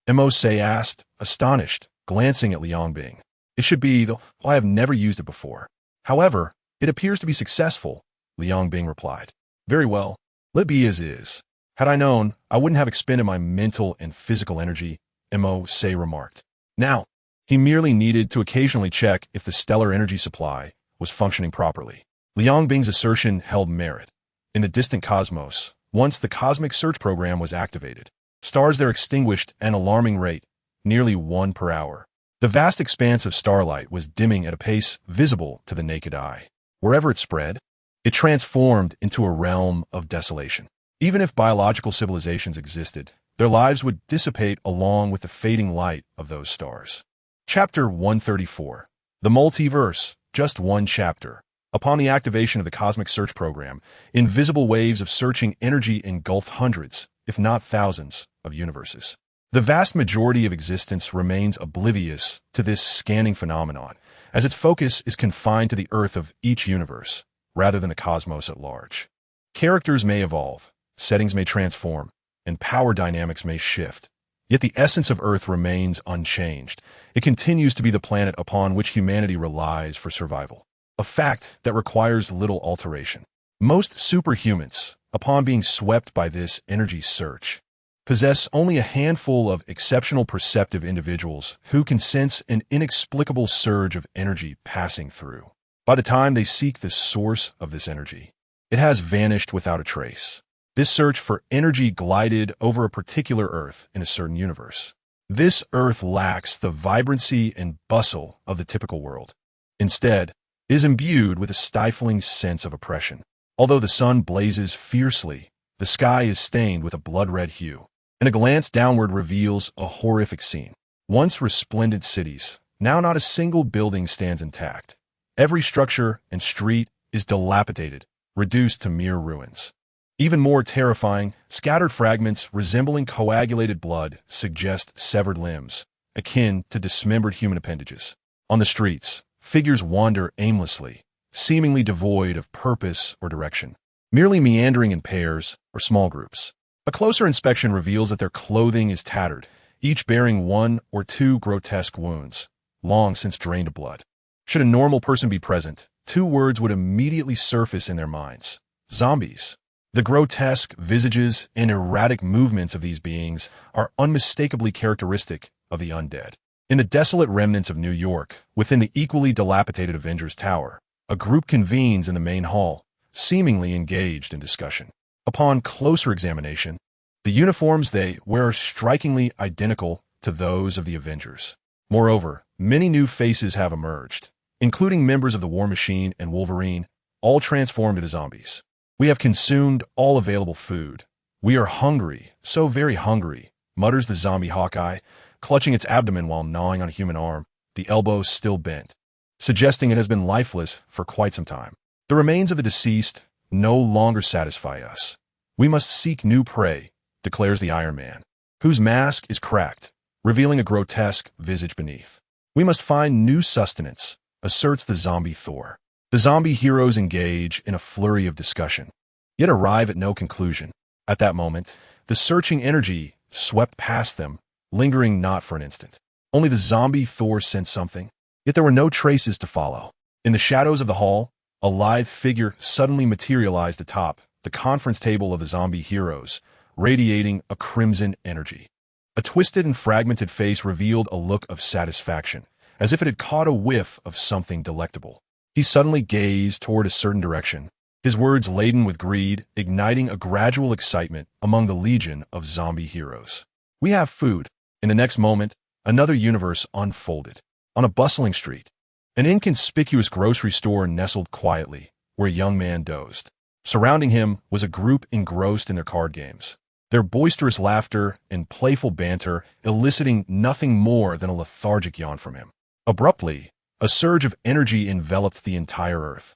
Mercer asked, astonished, glancing at Liang Bing. It should be, though I have never used it before. However, it appears to be successful, Liang Bing replied. Very well, let be as is. Had I known, I wouldn't have expended my mental and physical energy, Mercer remarked. Now, he merely needed to occasionally check if the stellar energy supply was functioning properly. Liang Bing's assertion held merit. In the distant cosmos, once the cosmic search program was activated, stars there extinguished at an alarming rate, nearly 1 per hour. The vast expanse of starlight was dimming at a pace visible to the naked eye. Wherever it spread, It transformed into a realm of desolation. Even if biological civilizations existed, their lives would dissipate along with the fading light of those stars. Chapter 134. The Multiverse, just one chapter. Upon the activation of the Cosmic Search Program, invisible waves of searching energy engulf hundreds, if not thousands, of universes. The vast majority of existence remains oblivious to this scanning phenomenon, as its focus is confined to the Earth of each universe, rather than the cosmos at large. Characters may evolve, settings may transform, and power dynamics may shift. Yet the essence of Earth remains unchanged. It continues to be the planet upon which humanity relies for survival. A fact that requires little alteration. Most superhumans, upon being swept by this energy search, possess only a handful of exceptional perceptive individuals who can sense an inexplicable surge of energy passing through. By the time they seek the source of this energy, it has vanished without a trace. This search for energy glided over a particular Earth in a certain universe. This Earth lacks the vibrancy and bustle of the typical world. Instead, it is imbued with a stifling sense of oppression. Although the sun blazes fiercely, the sky is stained with a blood-red hue, and a glance downward reveals a horrific scene. Once resplendent cities, now not a single building stands intact. Every structure and street is dilapidated, reduced to mere ruins. Even more terrifying, scattered fragments resembling coagulated blood suggest severed limbs, akin to dismembered human appendages. On the streets, figures wander aimlessly, seemingly devoid of purpose or direction, merely meandering in pairs or small groups. A closer inspection reveals that their clothing is tattered, each bearing one or two grotesque wounds, long since drained of blood. Should a normal person be present, two words would immediately surface in their minds: zombies. The grotesque visages and erratic movements of these beings are unmistakably characteristic of the undead. In the desolate remnants of New York, within the equally dilapidated Avengers Tower, a group convenes in the main hall, seemingly engaged in discussion. Upon closer examination, the uniforms they wear are strikingly identical to those of the Avengers. Moreover, many new faces have emerged, including members of the War Machine and Wolverine, all transformed into zombies. We have consumed all available food. We are hungry, so very hungry, mutters the zombie Hawkeye, clutching its abdomen while gnawing on a human arm, the elbows still bent, suggesting it has been lifeless for quite some time. The remains of the deceased no longer satisfy us. We must seek new prey, declares the Iron Man, whose mask is cracked, revealing a grotesque visage beneath. We must find new sustenance, asserts the zombie Thor. The zombie heroes engage in a flurry of discussion, yet arrive at no conclusion. At that moment, the searching energy swept past them, lingering not for an instant. Only the zombie Thor sensed something, yet there were no traces to follow. In the shadows of the hall, a lithe figure suddenly materialized atop the conference table of the zombie heroes, radiating a crimson energy. A twisted and fragmented face revealed a look of satisfaction, as if it had caught a whiff of something delectable. He suddenly gazed toward a certain direction, his words laden with greed, igniting a gradual excitement among the legion of zombie heroes. We have food. In the next moment, another universe unfolded. On a bustling street, an inconspicuous grocery store nestled quietly, where a young man dozed. Surrounding him was a group engrossed in their card games, their boisterous laughter and playful banter eliciting nothing more than a lethargic yawn from him. Abruptly, a surge of energy enveloped the entire Earth,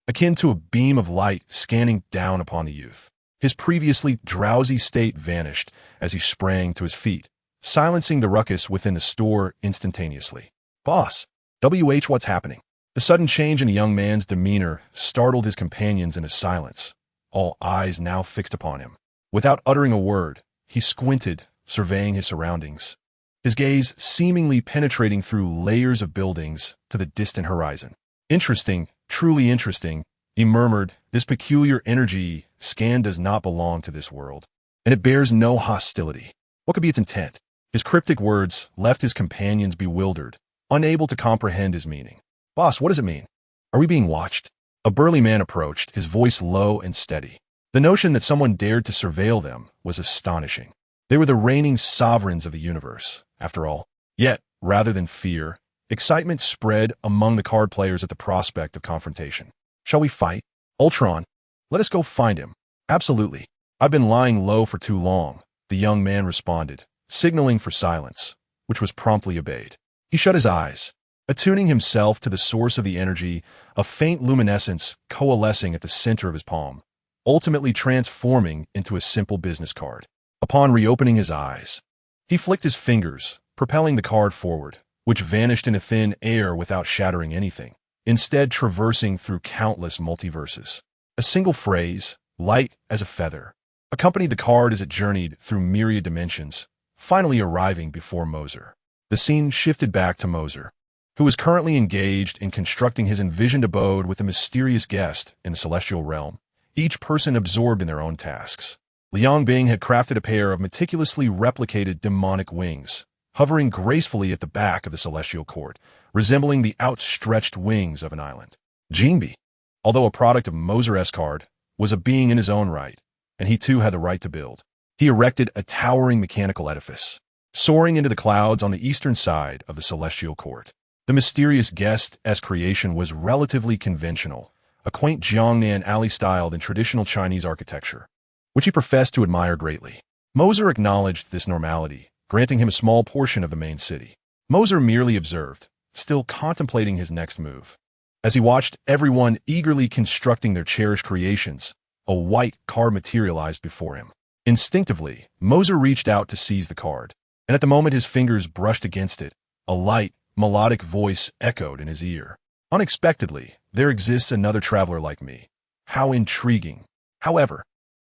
akin to a beam of light scanning down upon the youth. His previously drowsy state vanished as he sprang to his feet, silencing the ruckus within the store instantaneously. "Boss, what's happening?" The sudden change in the young man's demeanor startled his companions into silence, all eyes now fixed upon him. Without uttering a word, he squinted, surveying his surroundings, his gaze seemingly penetrating through layers of buildings to the distant horizon. "Interesting, truly interesting," he murmured. "This peculiar energy scan does not belong to this world, and it bears no hostility. What could be its intent?" His cryptic words left his companions bewildered, unable to comprehend his meaning. "Boss, what does it mean? Are we being watched?" A burly man approached, his voice low and steady. The notion that someone dared to surveil them was astonishing. They were the reigning sovereigns of the universe, after all. Yet, rather than fear, excitement spread among the card players at the prospect of confrontation. "Shall we fight?" Ultron, let us go find him. Absolutely. I've been lying low for too long, the young man responded, signaling for silence, which was promptly obeyed. He shut his eyes, attuning himself to the source of the energy, a faint luminescence coalescing at the center of his palm, ultimately transforming into a simple business card. Upon reopening his eyes, he flicked his fingers, propelling the card forward, which vanished into thin air without shattering anything, instead traversing through countless multiverses. A single phrase, light as a feather, accompanied the card as it journeyed through myriad dimensions, finally arriving before Mercer. The scene shifted back to Mercer, who was currently engaged in constructing his envisioned abode with a mysterious guest in the celestial realm, each person absorbed in their own tasks. Liang Bing had crafted a pair of meticulously replicated demonic wings, hovering gracefully at the back of the celestial court, resembling the outstretched wings of an island. Jinbi, although a product of Mercer's card, was a being in his own right, and he too had the right to build. He erected a towering mechanical edifice, soaring into the clouds on the eastern side of the celestial court. The mysterious guest's creation was relatively conventional, a quaint Jiangnan alley styled in traditional Chinese architecture, which he professed to admire greatly. Mercer acknowledged this normality, granting him a small portion of the main city. Mercer merely observed, still contemplating his next move. As he watched everyone eagerly constructing their cherished creations, a white card materialized before him. Instinctively, Mercer reached out to seize the card, and at the moment his fingers brushed against it, a light, melodic voice echoed in his ear. Unexpectedly, there exists another traveler like me. How intriguing. However,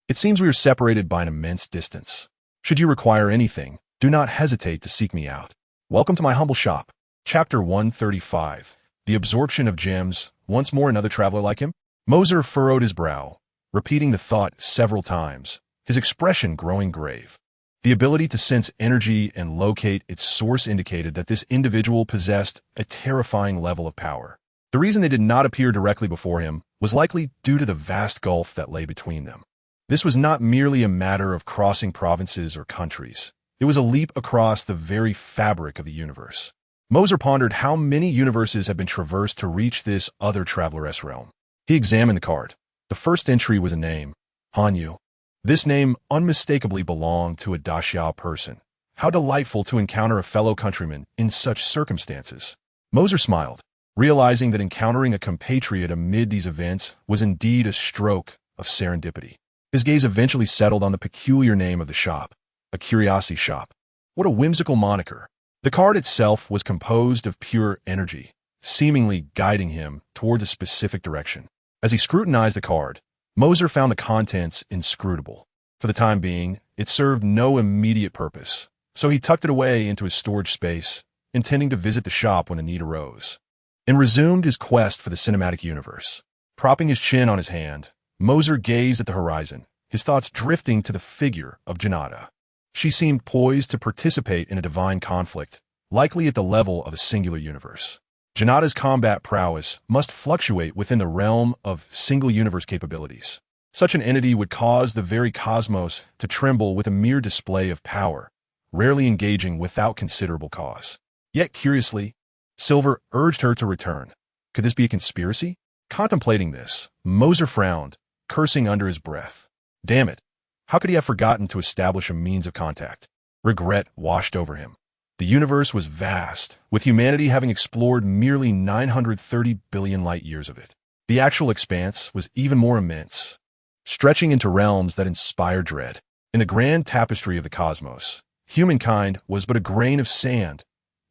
it seems we are separated by an immense distance. Should you require anything, do not hesitate to seek me out. Welcome to my humble shop. Chapter 135. The absorption of gems. Once more another traveler like him? Mercer furrowed his brow, repeating the thought several times, his expression growing grave. The ability to sense energy and locate its source indicated that this individual possessed a terrifying level of power. The reason they did not appear directly before him was likely due to the vast gulf that lay between them. This was not merely a matter of crossing provinces or countries. It was a leap across the very fabric of the universe. Mercer pondered how many universes had been traversed to reach this other traveler's realm. He examined the card. The first entry was a name, Hanyu. This name unmistakably belonged to a Daxiao person. How delightful to encounter a fellow countryman in such circumstances. Mercer smiled, realizing that encountering a compatriot amid these events was indeed a stroke of serendipity. His gaze eventually settled on the peculiar name of the shop, a curiosity shop. What a whimsical moniker. The card itself was composed of pure energy, seemingly guiding him toward a specific direction. As he scrutinized the card, Mercer found the contents inscrutable. For the time being, it served no immediate purpose, so he tucked it away into his storage space, intending to visit the shop when the need arose, and resumed his quest for the cinematic universe. Propping his chin on his hand, Mercer gazed at the horizon, his thoughts drifting to the figure of Janata. She seemed poised to participate in a divine conflict, likely at the level of a singular universe. Janata's combat prowess must fluctuate within the realm of single-universe capabilities. Such an entity would cause the very cosmos to tremble with a mere display of power, rarely engaging without considerable cause. Yet, curiously, Silver urged her to return. Could this be a conspiracy? Contemplating this, Mercer frowned, cursing under his breath. Damn it! How could he have forgotten to establish a means of contact? Regret washed over him. The universe was vast, with humanity having explored merely 930 billion light-years of it. The actual expanse was even more immense, stretching into realms that inspired dread. In the grand tapestry of the cosmos, humankind was but a grain of sand,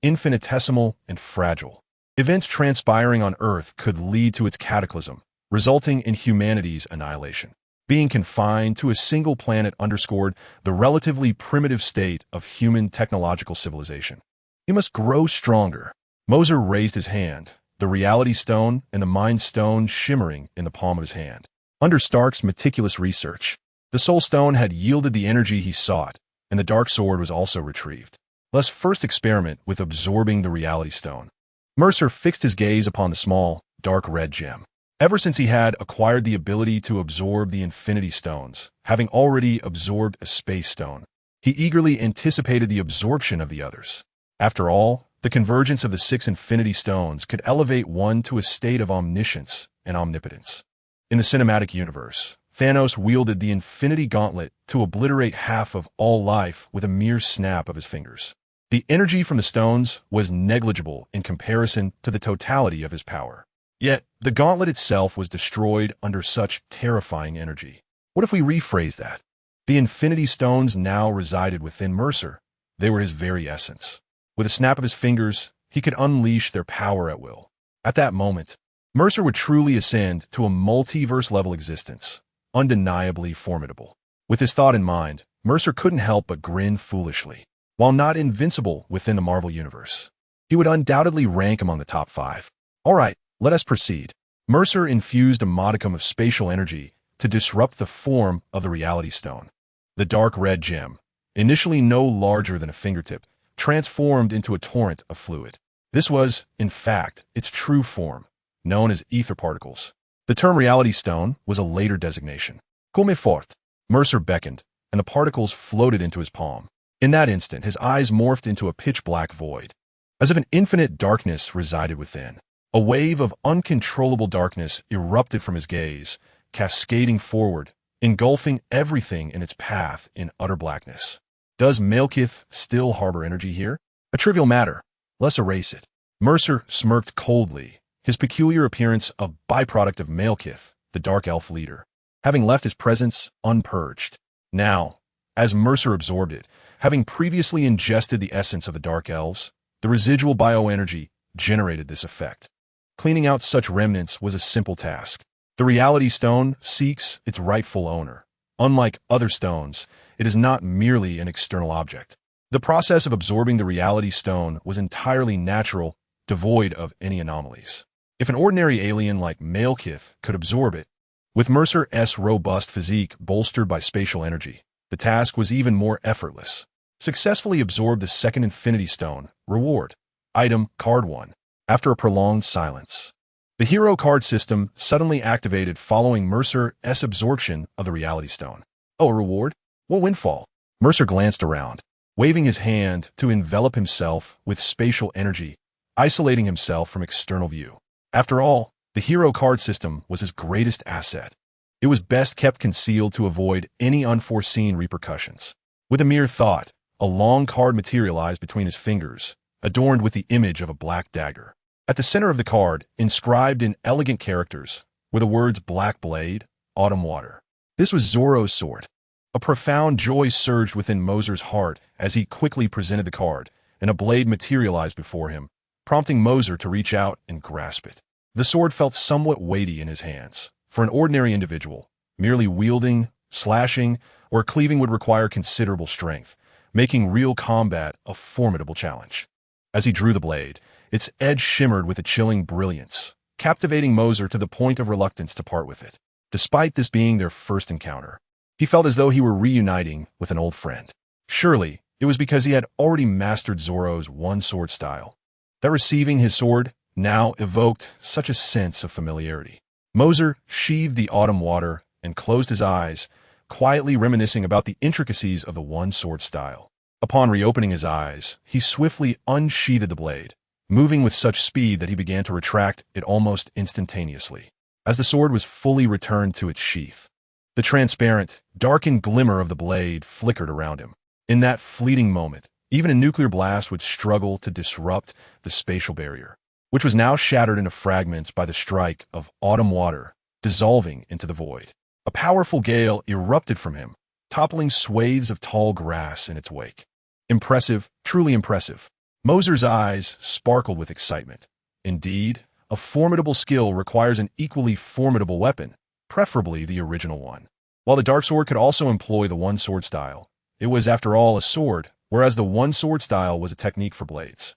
infinitesimal and fragile. Events transpiring on Earth could lead to its cataclysm, resulting in humanity's annihilation. Being confined to a single planet underscored the relatively primitive state of human technological civilization. He must grow stronger. Mercer raised his hand, the reality stone and the mind stone shimmering in the palm of his hand. Under Stark's meticulous research, the soul stone had yielded the energy he sought, and the dark sword was also retrieved. Let's first experiment with absorbing the reality stone. Mercer fixed his gaze upon the small, dark red gem. Ever since he had acquired the ability to absorb the infinity stones, having already absorbed a space stone, he eagerly anticipated the absorption of the others. After all, the convergence of the 6 infinity stones could elevate one to a state of omniscience and omnipotence. In the cinematic universe, Thanos wielded the Infinity Gauntlet to obliterate half of all life with a mere snap of his fingers. The energy from the stones was negligible in comparison to the totality of his power. Yet, the gauntlet itself was destroyed under such terrifying energy. What if we rephrase that? The Infinity Stones now resided within Mercer. They were his very essence. With a snap of his fingers, he could unleash their power at will. At that moment, Mercer would truly ascend to a multiverse-level existence, undeniably formidable. With his thought in mind, Mercer couldn't help but grin foolishly. While not invincible within the Marvel Universe, he would undoubtedly rank among the top 5. All right, let us proceed. Mercer infused a modicum of spatial energy to disrupt the form of the Reality Stone. The dark red gem, initially no larger than a fingertip, transformed into a torrent of fluid. This was, in fact, its true form, known as ether particles. The term Reality Stone was a later designation. Come fort. Mercer beckoned, and the particles floated into his palm. In that instant, his eyes morphed into a pitch-black void, as if an infinite darkness resided within. A wave of uncontrollable darkness erupted from his gaze, cascading forward, engulfing everything in its path in utter blackness. Does Malekith still harbor energy here? A trivial matter. Let's erase it. Mercer smirked coldly, his peculiar appearance a byproduct of Malekith, the Dark Elf leader, having left his presence unpurged. Now, as Mercer absorbed it, having previously ingested the essence of the Dark Elves, the residual bioenergy generated this effect. Cleaning out such remnants was a simple task. The Reality Stone seeks its rightful owner. Unlike other stones, it is not merely an external object. The process of absorbing the Reality Stone was entirely natural, devoid of any anomalies. If an ordinary alien like Malekith could absorb it, with Mercer's robust physique bolstered by spatial energy, the task was even more effortless. Successfully absorb the second Infinity Stone. Reward. Item, Card 1. After a prolonged silence, the hero card system suddenly activated following Mercer's absorption of the Reality Stone. Oh, a reward? What windfall? Mercer glanced around, waving his hand to envelop himself with spatial energy, isolating himself from external view. After all, the hero card system was his greatest asset. It was best kept concealed to avoid any unforeseen repercussions. With a mere thought, a long card materialized between his fingers, adorned with the image of a black dagger. At the center of the card, inscribed in elegant characters, were the words Black Blade, Autumn Water. This was Zorro's sword. A profound joy surged within Moser's heart as he quickly presented the card, and a blade materialized before him, prompting Moser to reach out and grasp it. The sword felt somewhat weighty in his hands. For an ordinary individual, merely wielding, slashing, or cleaving would require considerable strength, making real combat a formidable challenge. As he drew the blade, its edge shimmered with a chilling brilliance, captivating Moser to the point of reluctance to part with it. Despite this being their first encounter, he felt as though he were reuniting with an old friend. Surely, it was because he had already mastered Zorro's one-sword style, that receiving his sword now evoked such a sense of familiarity. Moser sheathed the autumn water and closed his eyes, quietly reminiscing about the intricacies of the one-sword style. Upon reopening his eyes, he swiftly unsheathed the blade, moving with such speed that he began to retract it almost instantaneously. As the sword was fully returned to its sheath, the transparent, darkened glimmer of the blade flickered around him. In that fleeting moment, even a nuclear blast would struggle to disrupt the spatial barrier, which was now shattered into fragments by the strike of autumn water, dissolving into the void. A powerful gale erupted from him, toppling swathes of tall grass in its wake. Impressive, truly impressive. Moser's eyes sparkled with excitement. Indeed, a formidable skill requires an equally formidable weapon, preferably the original one. While the dark sword could also employ the one-sword style, it was, after all, a sword, whereas the one-sword style was a technique for blades.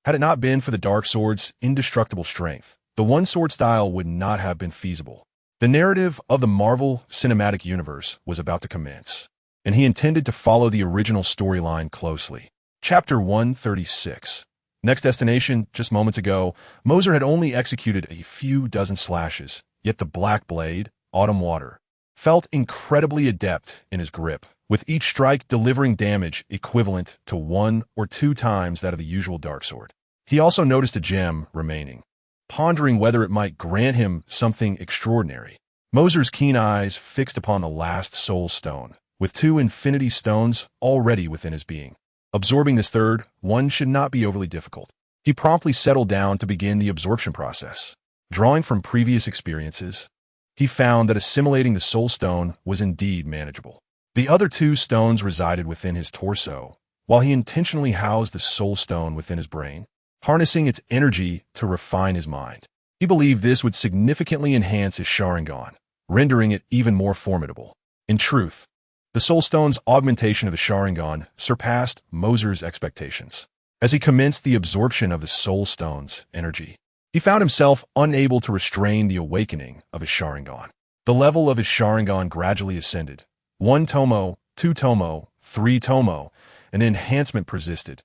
Had it not been for the dark sword's indestructible strength, the one-sword style would not have been feasible. The narrative of the Marvel Cinematic Universe was about to commence, and he intended to follow the original storyline closely. Chapter 136. Next destination, just moments ago, Moser had only executed a few dozen slashes, yet the Black Blade, Autumn Water, felt incredibly adept in his grip, with each strike delivering damage equivalent to 1 or 2 times that of the usual dark sword. He also noticed a gem remaining, pondering whether it might grant him something extraordinary. Moser's keen eyes fixed upon the last soul stone, with 2 infinity stones already within his being. Absorbing this third one should not be overly difficult. He promptly settled down to begin the absorption process. Drawing from previous experiences, he found that assimilating the soul stone was indeed manageable. The other 2 stones resided within his torso, while he intentionally housed the soul stone within his brain, harnessing its energy to refine his mind. He believed this would significantly enhance his Sharingan, rendering it even more formidable. In truth, the soul stone's augmentation of the Sharingan surpassed Moser's expectations. As he commenced the absorption of the soul stone's energy, he found himself unable to restrain the awakening of his Sharingan. The level of his Sharingan gradually ascended. 1 tomo, 2 tomo, 3 tomo, an enhancement persisted.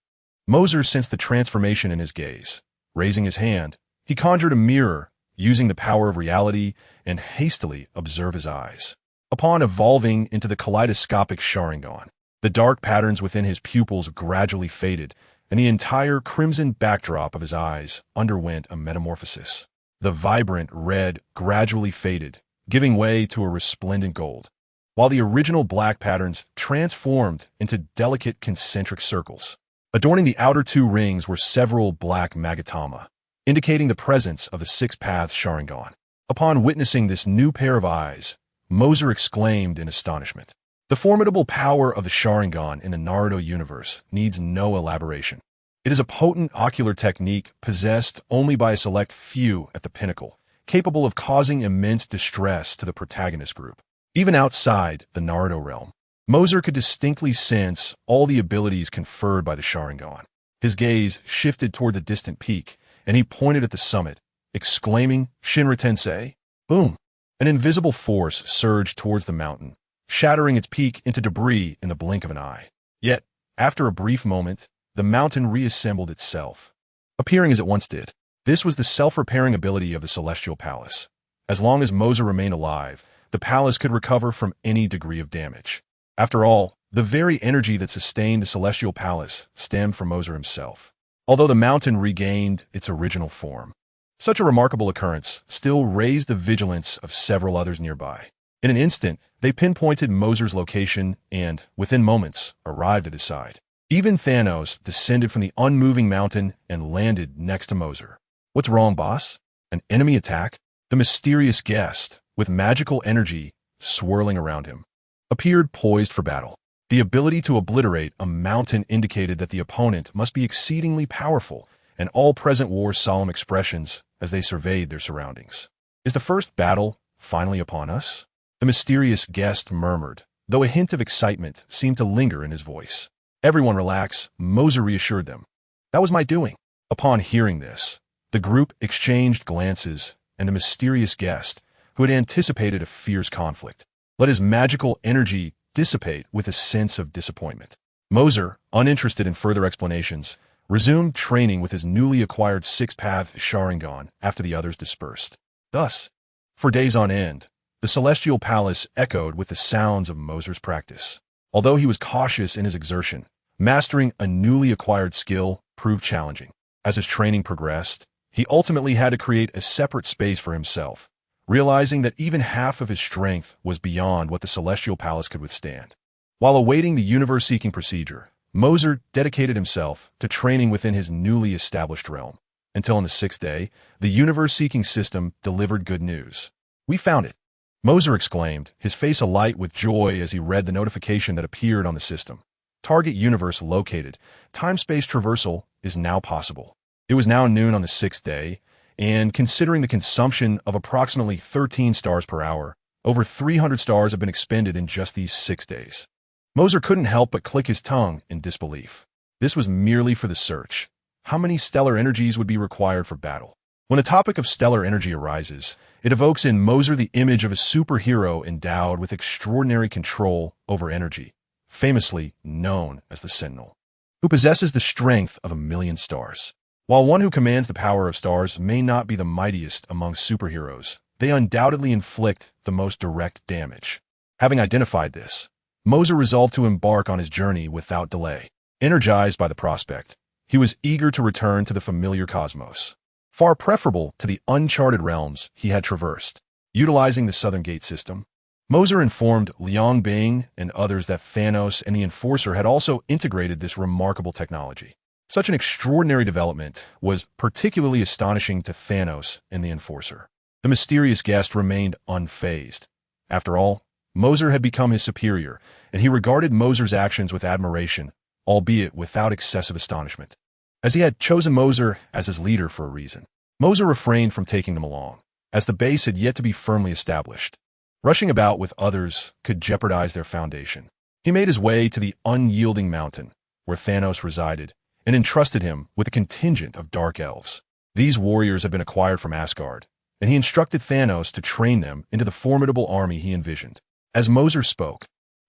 Moser sensed the transformation in his gaze. Raising his hand, he conjured a mirror, using the power of reality, and hastily observed his eyes. Upon evolving into the kaleidoscopic Sharingan, the dark patterns within his pupils gradually faded, and the entire crimson backdrop of his eyes underwent a metamorphosis. The vibrant red gradually faded, giving way to a resplendent gold, while the original black patterns transformed into delicate concentric circles. Adorning the outer 2 rings were several black magatama, indicating the presence of the 6-path Sharingan. Upon witnessing this new pair of eyes, Moser exclaimed in astonishment. The formidable power of the Sharingan in the Naruto universe needs no elaboration. It is a potent ocular technique possessed only by a select few at the pinnacle, capable of causing immense distress to the protagonist group. Even outside the Naruto realm, Moser could distinctly sense all the abilities conferred by the Sharingan. His gaze shifted toward the distant peak, and he pointed at the summit, exclaiming, "Shinra Tensei!" Boom! An invisible force surged towards the mountain, shattering its peak into debris in the blink of an eye. Yet, after a brief moment, the mountain reassembled itself, appearing as it once did. This was the self-repairing ability of the Celestial Palace. As long as Moser remained alive, the palace could recover from any degree of damage. After all, the very energy that sustained the Celestial Palace stemmed from Moser himself, although the mountain regained its original form. Such a remarkable occurrence still raised the vigilance of several others nearby. In an instant, they pinpointed Moser's location and, within moments, arrived at his side. Even Thanos descended from the unmoving mountain and landed next to Moser. "What's wrong, boss? An enemy attack?" The mysterious guest, with magical energy swirling around him, appeared poised for battle. The ability to obliterate a mountain indicated that the opponent must be exceedingly powerful, and all present wore solemn expressions as they surveyed their surroundings. "Is the first battle finally upon us?" The mysterious guest murmured, though a hint of excitement seemed to linger in his voice. "Everyone relax," Moser reassured them. "That was my doing." Upon hearing this, the group exchanged glances, and the mysterious guest, who had anticipated a fierce conflict, let his magical energy dissipate with a sense of disappointment. Moser, uninterested in further explanations, resumed training with his newly acquired 6-path Sharingan after the others dispersed. Thus, for days on end, the Celestial Palace echoed with the sounds of Moser's practice. Although he was cautious in his exertion, mastering a newly acquired skill proved challenging. As his training progressed, he ultimately had to create a separate space for himself, realizing that even half of his strength was beyond what the Celestial Palace could withstand. While awaiting the universe-seeking procedure, Moser dedicated himself to training within his newly established realm, until on the 6th day, the universe-seeking system delivered good news. "We found it," Moser exclaimed, his face alight with joy as he read the notification that appeared on the system. "Target universe located. Time-space traversal is now possible." It was now noon on the 6th day, and considering the consumption of approximately 13 stars per hour, over 300 stars have been expended in just these 6 days. Moser couldn't help but click his tongue in disbelief. This was merely for the search. How many stellar energies would be required for battle? When the topic of stellar energy arises, it evokes in Moser the image of a superhero endowed with extraordinary control over energy, famously known as the Sentinel, who possesses the strength of 1,000,000 stars. While one who commands the power of stars may not be the mightiest among superheroes, they undoubtedly inflict the most direct damage. Having identified this, Moser resolved to embark on his journey without delay. Energized by the prospect, he was eager to return to the familiar cosmos, far preferable to the uncharted realms he had traversed. Utilizing the Southern Gate system, Mercer informed Liang Bing and others that Thanos and the Enforcer had also integrated this remarkable technology. Such an extraordinary development was particularly astonishing to Thanos and the Enforcer. The mysterious guest remained unfazed. After all, Mercer had become his superior, and he regarded Mercer's actions with admiration, albeit without excessive astonishment. As he had chosen Mercer as his leader for a reason, Mercer refrained from taking them along, as the base had yet to be firmly established. Rushing about with others could jeopardize their foundation. He made his way to the unyielding mountain, where Thanos resided, and entrusted him with a contingent of dark elves. These warriors had been acquired from Asgard, and he instructed Thanos to train them into the formidable army he envisioned. As Mercer spoke,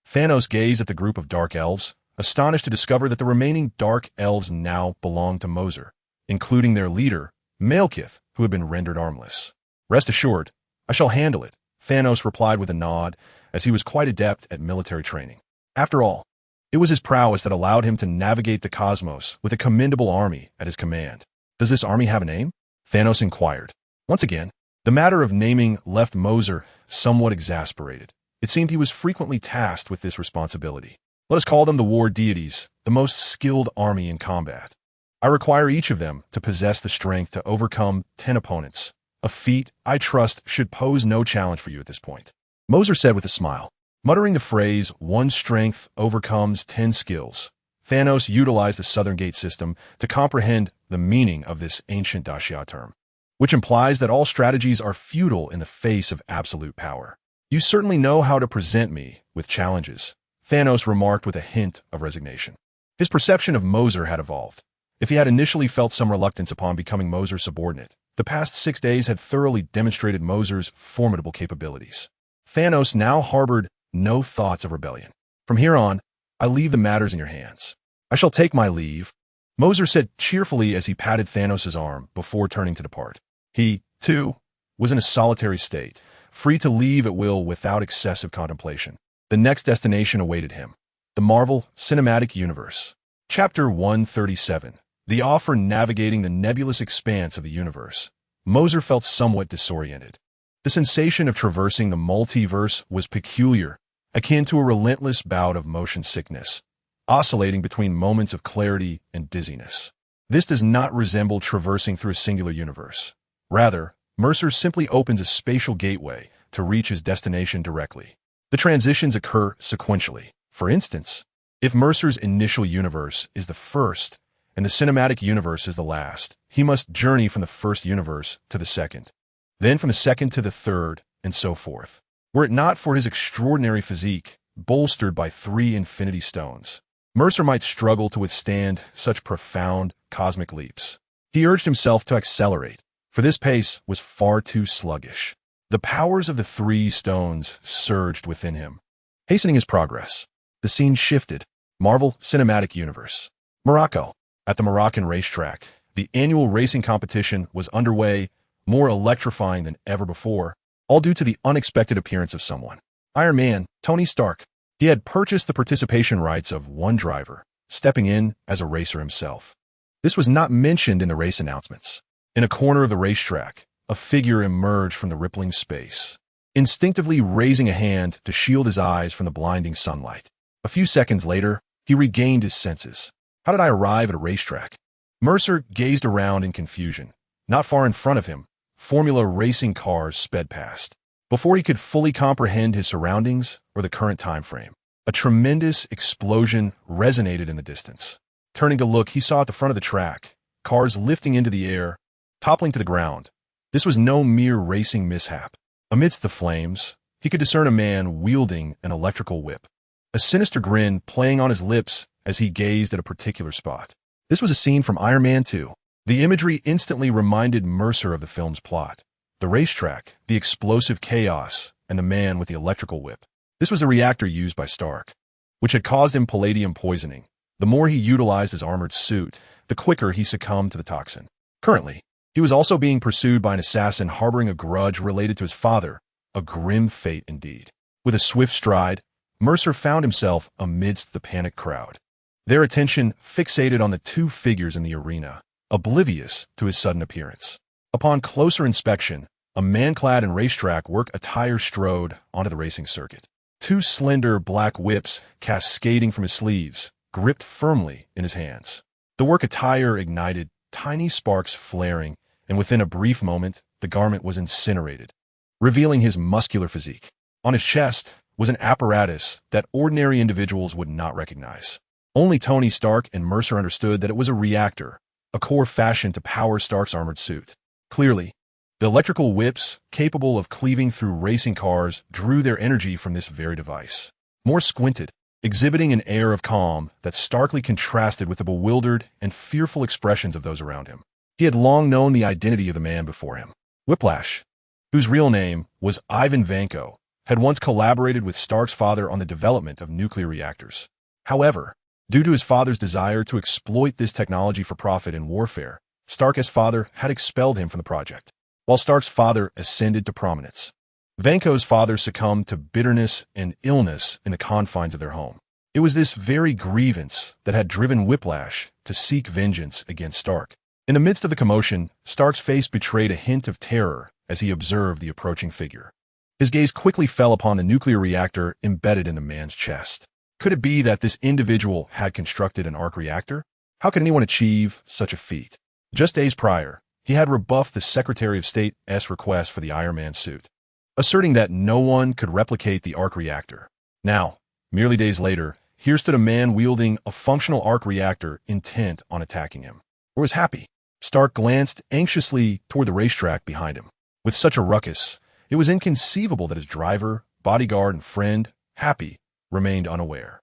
Thanos gazed at the group of dark elves, astonished to discover that the remaining dark elves now belonged to Mercer, including their leader, Malekith, who had been rendered armless. "Rest assured, I shall handle it," Thanos replied with a nod, as he was quite adept at military training. After all, it was his prowess that allowed him to navigate the cosmos with a commendable army at his command. "Does this army have a name?" Thanos inquired. Once again, the matter of naming left Mercer somewhat exasperated. It seemed he was frequently tasked with this responsibility. "Let us call them the war deities, the most skilled army in combat. I require each of them to possess the strength to overcome 10 opponents. A feat, I trust, should pose no challenge for you at this point," Mercer said with a smile. Muttering the phrase, "one strength overcomes 10 skills," Thanos utilized the Southern Gate system to comprehend the meaning of this ancient Daxia term, which implies that all strategies are futile in the face of absolute power. "You certainly know how to present me with challenges," Thanos remarked with a hint of resignation. His perception of Mercer had evolved. If he had initially felt some reluctance upon becoming Mercer's subordinate, the past 6 days had thoroughly demonstrated Mercer's formidable capabilities. Thanos now harbored no thoughts of rebellion. "From here on, I leave the matters in your hands. I shall take my leave," Mercer said cheerfully as he patted Thanos' arm before turning to depart. He, too, was in a solitary state, free to leave at will without excessive contemplation. The next destination awaited him: the Marvel Cinematic Universe. Chapter 137. The offer navigating the nebulous expanse of the universe. Mercer felt somewhat disoriented. The sensation of traversing the multiverse was peculiar, akin to a relentless bout of motion sickness, oscillating between moments of clarity and dizziness. This does not resemble traversing through a singular universe. Rather, Mercer simply opens a spatial gateway to reach his destination directly. The transitions occur sequentially. For instance, if Mercer's initial universe is the first and the cinematic universe is the last, he must journey from the first universe to the second, then from the second to the third, and so forth. Were it not for his extraordinary physique, bolstered by 3 infinity stones, Mercer might struggle to withstand such profound cosmic leaps. He urged himself to accelerate, for this pace was far too sluggish. The powers of the 3 stones surged within him, hastening his progress. The scene shifted. Marvel Cinematic Universe. Morocco. At the Moroccan racetrack, the annual racing competition was underway, more electrifying than ever before, all due to the unexpected appearance of someone. Iron Man, Tony Stark. He had purchased the participation rights of one driver, stepping in as a racer himself. This was not mentioned in the race announcements. In a corner of the racetrack, a figure emerged from the rippling space, instinctively raising a hand to shield his eyes from the blinding sunlight. A few seconds later, he regained his senses. How did I arrive at a racetrack? Mercer gazed around in confusion. Not far in front of him, Formula racing cars sped past. Before he could fully comprehend his surroundings or the current time frame, a tremendous explosion resonated in the distance. Turning to look, he saw at the front of the track, cars lifting into the air, toppling to the ground. This was no mere racing mishap. Amidst the flames, he could discern a man wielding an electrical whip, a sinister grin playing on his lips as he gazed at a particular spot. This was a scene from Iron Man 2. The imagery instantly reminded Mercer of the film's plot. The racetrack, the explosive chaos, and the man with the electrical whip. This was the reactor used by Stark, which had caused him palladium poisoning. The more he utilized his armored suit, the quicker he succumbed to the toxin. Currently, he was also being pursued by an assassin harboring a grudge related to his father, a grim fate indeed. With a swift stride, Mercer found himself amidst the panicked crowd, their attention fixated on the 2 figures in the arena, oblivious to his sudden appearance. Upon closer inspection, A man clad in racetrack work attire strode onto the racing circuit. Two slender black whips cascading from his sleeves, gripped firmly in his hands. The work attire ignited, tiny sparks flaring, and within a brief moment, the garment was incinerated, revealing his muscular physique. On his chest was an apparatus that ordinary individuals would not recognize. Only Tony Stark and Mercer understood that it was a reactor, a core fashioned to power Stark's armored suit. Clearly, the electrical whips, capable of cleaving through racing cars, drew their energy from this very device. Morse squinted, exhibiting an air of calm that starkly contrasted with the bewildered and fearful expressions of those around him. He had long known the identity of the man before him. Whiplash, whose real name was Ivan Vanko, had once collaborated with Stark's father on the development of nuclear reactors. However, due to his father's desire to exploit this technology for profit in warfare, Stark's father had expelled him from the project. While Stark's father ascended to prominence, Vanko's father succumbed to bitterness and illness in the confines of their home. It was this very grievance that had driven Whiplash to seek vengeance against Stark. In the midst of the commotion, Stark's face betrayed a hint of terror as he observed the approaching figure. His gaze quickly fell upon the nuclear reactor embedded in the man's chest. Could it be that this individual had constructed an arc reactor? How could anyone achieve such a feat? Just days prior, he had rebuffed the Secretary of State's request for the Iron Man suit, asserting that no one could replicate the arc reactor. Now, merely days later, here stood a man wielding a functional arc reactor intent on attacking him. Or was happy? Stark glanced anxiously toward the racetrack behind him. With such a ruckus, it was inconceivable that his driver, bodyguard, and friend, Happy, remained unaware.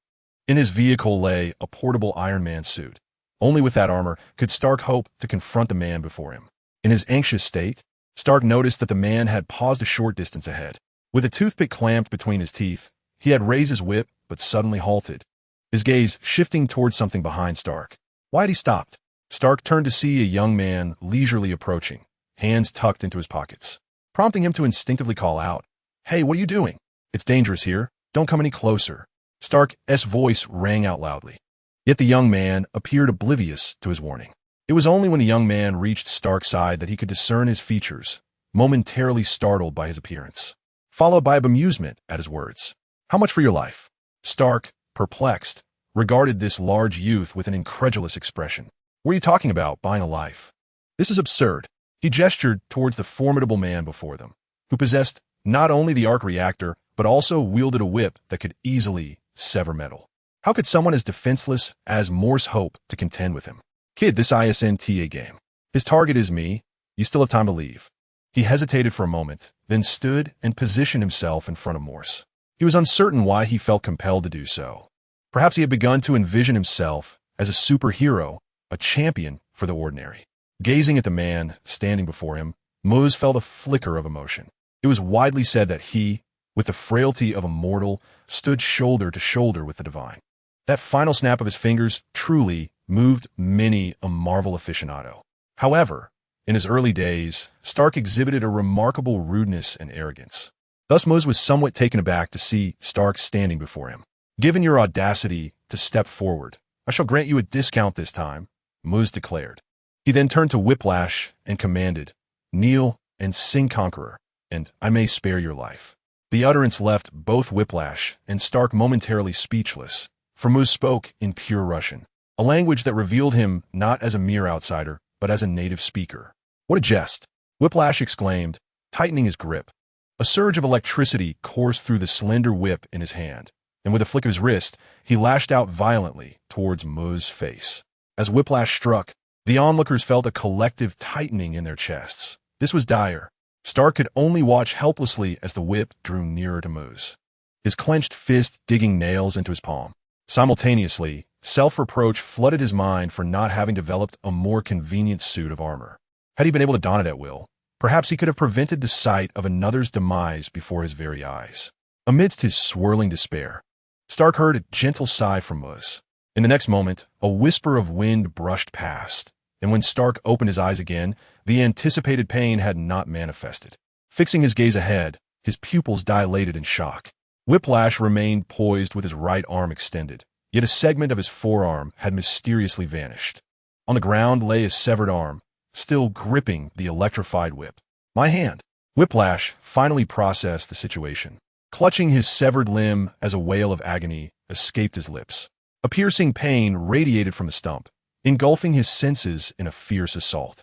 In his vehicle lay a portable Iron Man suit. Only with that armor could Stark hope to confront the man before him. In his anxious state, Stark noticed that the man had paused a short distance ahead. With a toothpick clamped between his teeth, he had raised his whip but suddenly halted, his gaze shifting towards something behind Stark. Why had he stopped? Stark turned to see a young man leisurely approaching, hands tucked into his pockets, prompting him to instinctively call out, "Hey, what are you doing? It's dangerous here. Don't come any closer." Stark's voice rang out loudly. Yet the young man appeared oblivious to his warning. It was only when the young man reached Stark's side that he could discern his features, momentarily startled by his appearance, followed by bemusement at his words. "How much for your life?" Stark, perplexed, regarded this large youth with an incredulous expression. "What are you talking about, buying a life? This is absurd." He gestured towards the formidable man before them, who possessed not only the arc reactor, but also wielded a whip that could easily sever metal. How could someone as defenseless as Morse hope to contend with him? "Kid, this isn't a game. His target is me. You still have time to leave." He hesitated for a moment, then stood and positioned himself in front of Morse. He was uncertain why he felt compelled to do so. Perhaps he had begun to envision himself as a superhero, a champion for the ordinary. Gazing at the man standing before him, Mose felt a flicker of emotion. It was widely said that he, with the frailty of a mortal, stood shoulder to shoulder with the divine. That final snap of his fingers truly moved many a Marvel aficionado. However, in his early days, Stark exhibited a remarkable rudeness and arrogance. Thus Mose was somewhat taken aback to see Stark standing before him. "Given your audacity to step forward, I shall grant you a discount this time," Mose declared. He then turned to Whiplash and commanded, "Kneel and sing Conqueror, and I may spare your life." The utterance left both Whiplash and Stark momentarily speechless, for Mose spoke in pure Russian, a language that revealed him not as a mere outsider, but as a native speaker. "What a jest!" Whiplash exclaimed, tightening his grip. A surge of electricity coursed through the slender whip in his hand, and with a flick of his wrist, he lashed out violently towards Mose's face. As Whiplash struck, the onlookers felt a collective tightening in their chests. This was dire. Stark could only watch helplessly as the whip drew nearer to Mose, his clenched fist digging nails into his palm. Simultaneously, self-reproach flooded his mind for not having developed a more convenient suit of armor. Had he been able to don it at will, perhaps he could have prevented the sight of another's demise before his very eyes. Amidst his swirling despair, Stark heard a gentle sigh from Mose. In the next moment, a whisper of wind brushed past, and when Stark opened his eyes again, the anticipated pain had not manifested. Fixing his gaze ahead, his pupils dilated in shock. Whiplash remained poised with his right arm extended, yet a segment of his forearm had mysteriously vanished. On the ground lay his severed arm, still gripping the electrified whip. "My hand!" Whiplash finally processed the situation. Clutching his severed limb as a wail of agony escaped his lips. A piercing pain radiated from the stump, engulfing his senses in a fierce assault.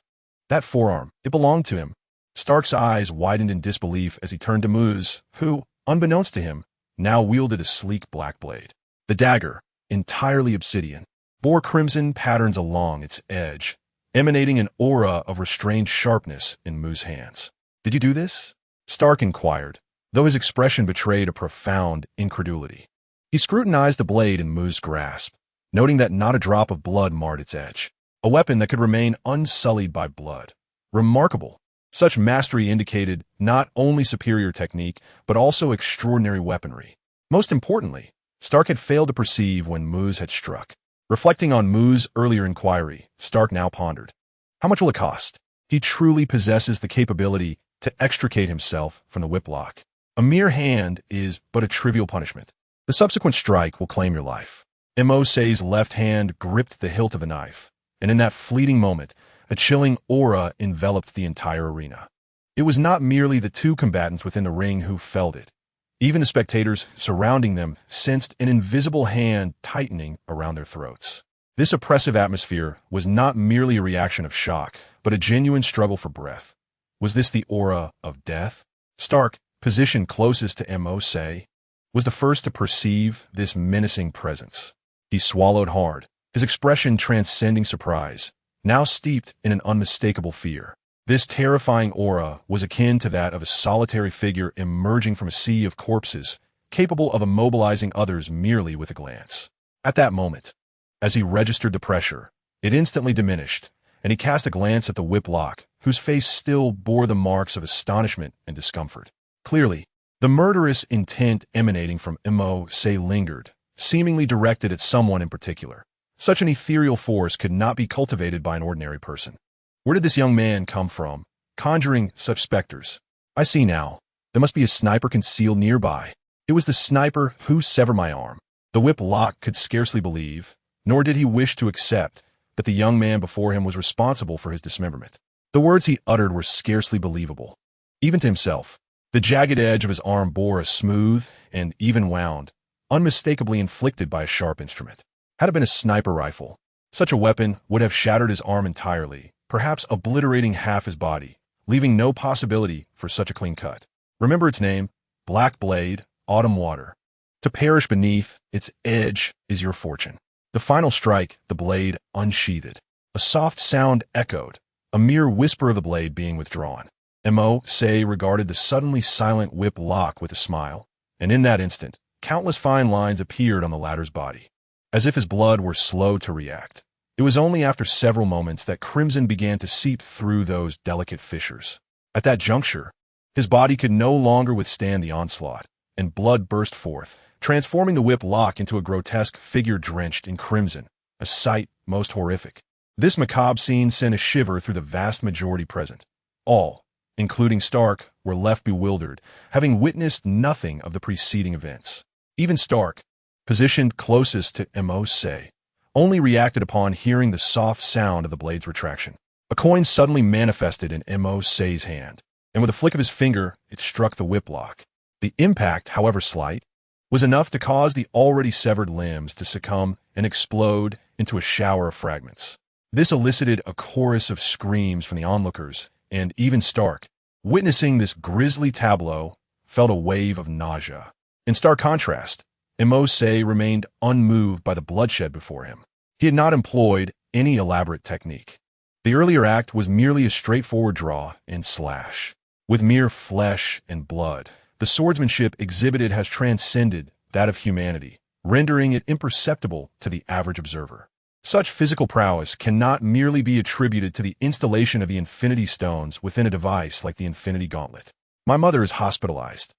That forearm, it belonged to him. Stark's eyes widened in disbelief as he turned to Moose, who, unbeknownst to him, now wielded a sleek black blade. The dagger, entirely obsidian, bore crimson patterns along its edge, emanating an aura of restrained sharpness in Moose's hands. "Did you do this?" Stark inquired, though his expression betrayed a profound incredulity. He scrutinized the blade in Moose's grasp, noting that not a drop of blood marred its edge. A weapon that could remain unsullied by blood. Remarkable. Such mastery indicated not only superior technique, but also extraordinary weaponry. Most importantly, Stark had failed to perceive when Moose had struck. Reflecting on Moose's earlier inquiry, Stark now pondered. How much will it cost? He truly possesses the capability to extricate himself from the whiplock. A mere hand is but a trivial punishment. The subsequent strike will claim your life. Mose's left hand gripped the hilt of a knife, and in that fleeting moment, a chilling aura enveloped the entire arena. It was not merely the two combatants within the ring who felt it. Even the spectators surrounding them sensed an invisible hand tightening around their throats. This oppressive atmosphere was not merely a reaction of shock, but a genuine struggle for breath. Was this the aura of death? Stark, positioned closest to Mose, was the first to perceive this menacing presence. He swallowed hard, his expression transcending surprise, now steeped in an unmistakable fear. This terrifying aura was akin to that of a solitary figure emerging from a sea of corpses, capable of immobilizing others merely with a glance. At that moment, as he registered the pressure, it instantly diminished, and he cast a glance at the whiplock, whose face still bore the marks of astonishment and discomfort. Clearly, the murderous intent emanating from Mose lingered, seemingly directed at someone in particular. Such an ethereal force could not be cultivated by an ordinary person. Where did this young man come from, conjuring such specters? I see now. There must be a sniper concealed nearby. It was the sniper who severed my arm. The whiplock could scarcely believe, nor did he wish to accept, that the young man before him was responsible for his dismemberment. The words he uttered were scarcely believable. Even to himself, the jagged edge of his arm bore a smooth and even wound, unmistakably inflicted by a sharp instrument. Had it been a sniper rifle, such a weapon would have shattered his arm entirely, perhaps obliterating half his body, leaving no possibility for such a clean cut. Remember its name, Black Blade, Autumn Water. To perish beneath its edge is your fortune. The final strike, the blade unsheathed. A soft sound echoed, a mere whisper of the blade being withdrawn. Mose regarded the suddenly silent whiplock with a smile, and in that instant, countless fine lines appeared on the latter's body, as if his blood were slow to react. It was only after several moments that crimson began to seep through those delicate fissures. At that juncture, his body could no longer withstand the onslaught, and blood burst forth, transforming the whiplock into a grotesque figure drenched in crimson, a sight most horrific. This macabre scene sent a shiver through the vast majority present. All, including Stark, were left bewildered, having witnessed nothing of the preceding events. Even Stark, positioned closest to Mose, only reacted upon hearing the soft sound of the blade's retraction. A coin suddenly manifested in Mose's hand, and with a flick of his finger, it struck the whiplock. The impact, however slight, was enough to cause the already severed limbs to succumb and explode into a shower of fragments. This elicited a chorus of screams from the onlookers, and even Stark, witnessing this grisly tableau, felt a wave of nausea. In stark contrast, Mose remained unmoved by the bloodshed before him. He had not employed any elaborate technique. The earlier act was merely a straightforward draw and slash. With mere flesh and blood, the swordsmanship exhibited has transcended that of humanity, rendering it imperceptible to the average observer. Such physical prowess cannot merely be attributed to the installation of the Infinity Stones within a device like the Infinity Gauntlet. My mother is hospitalized,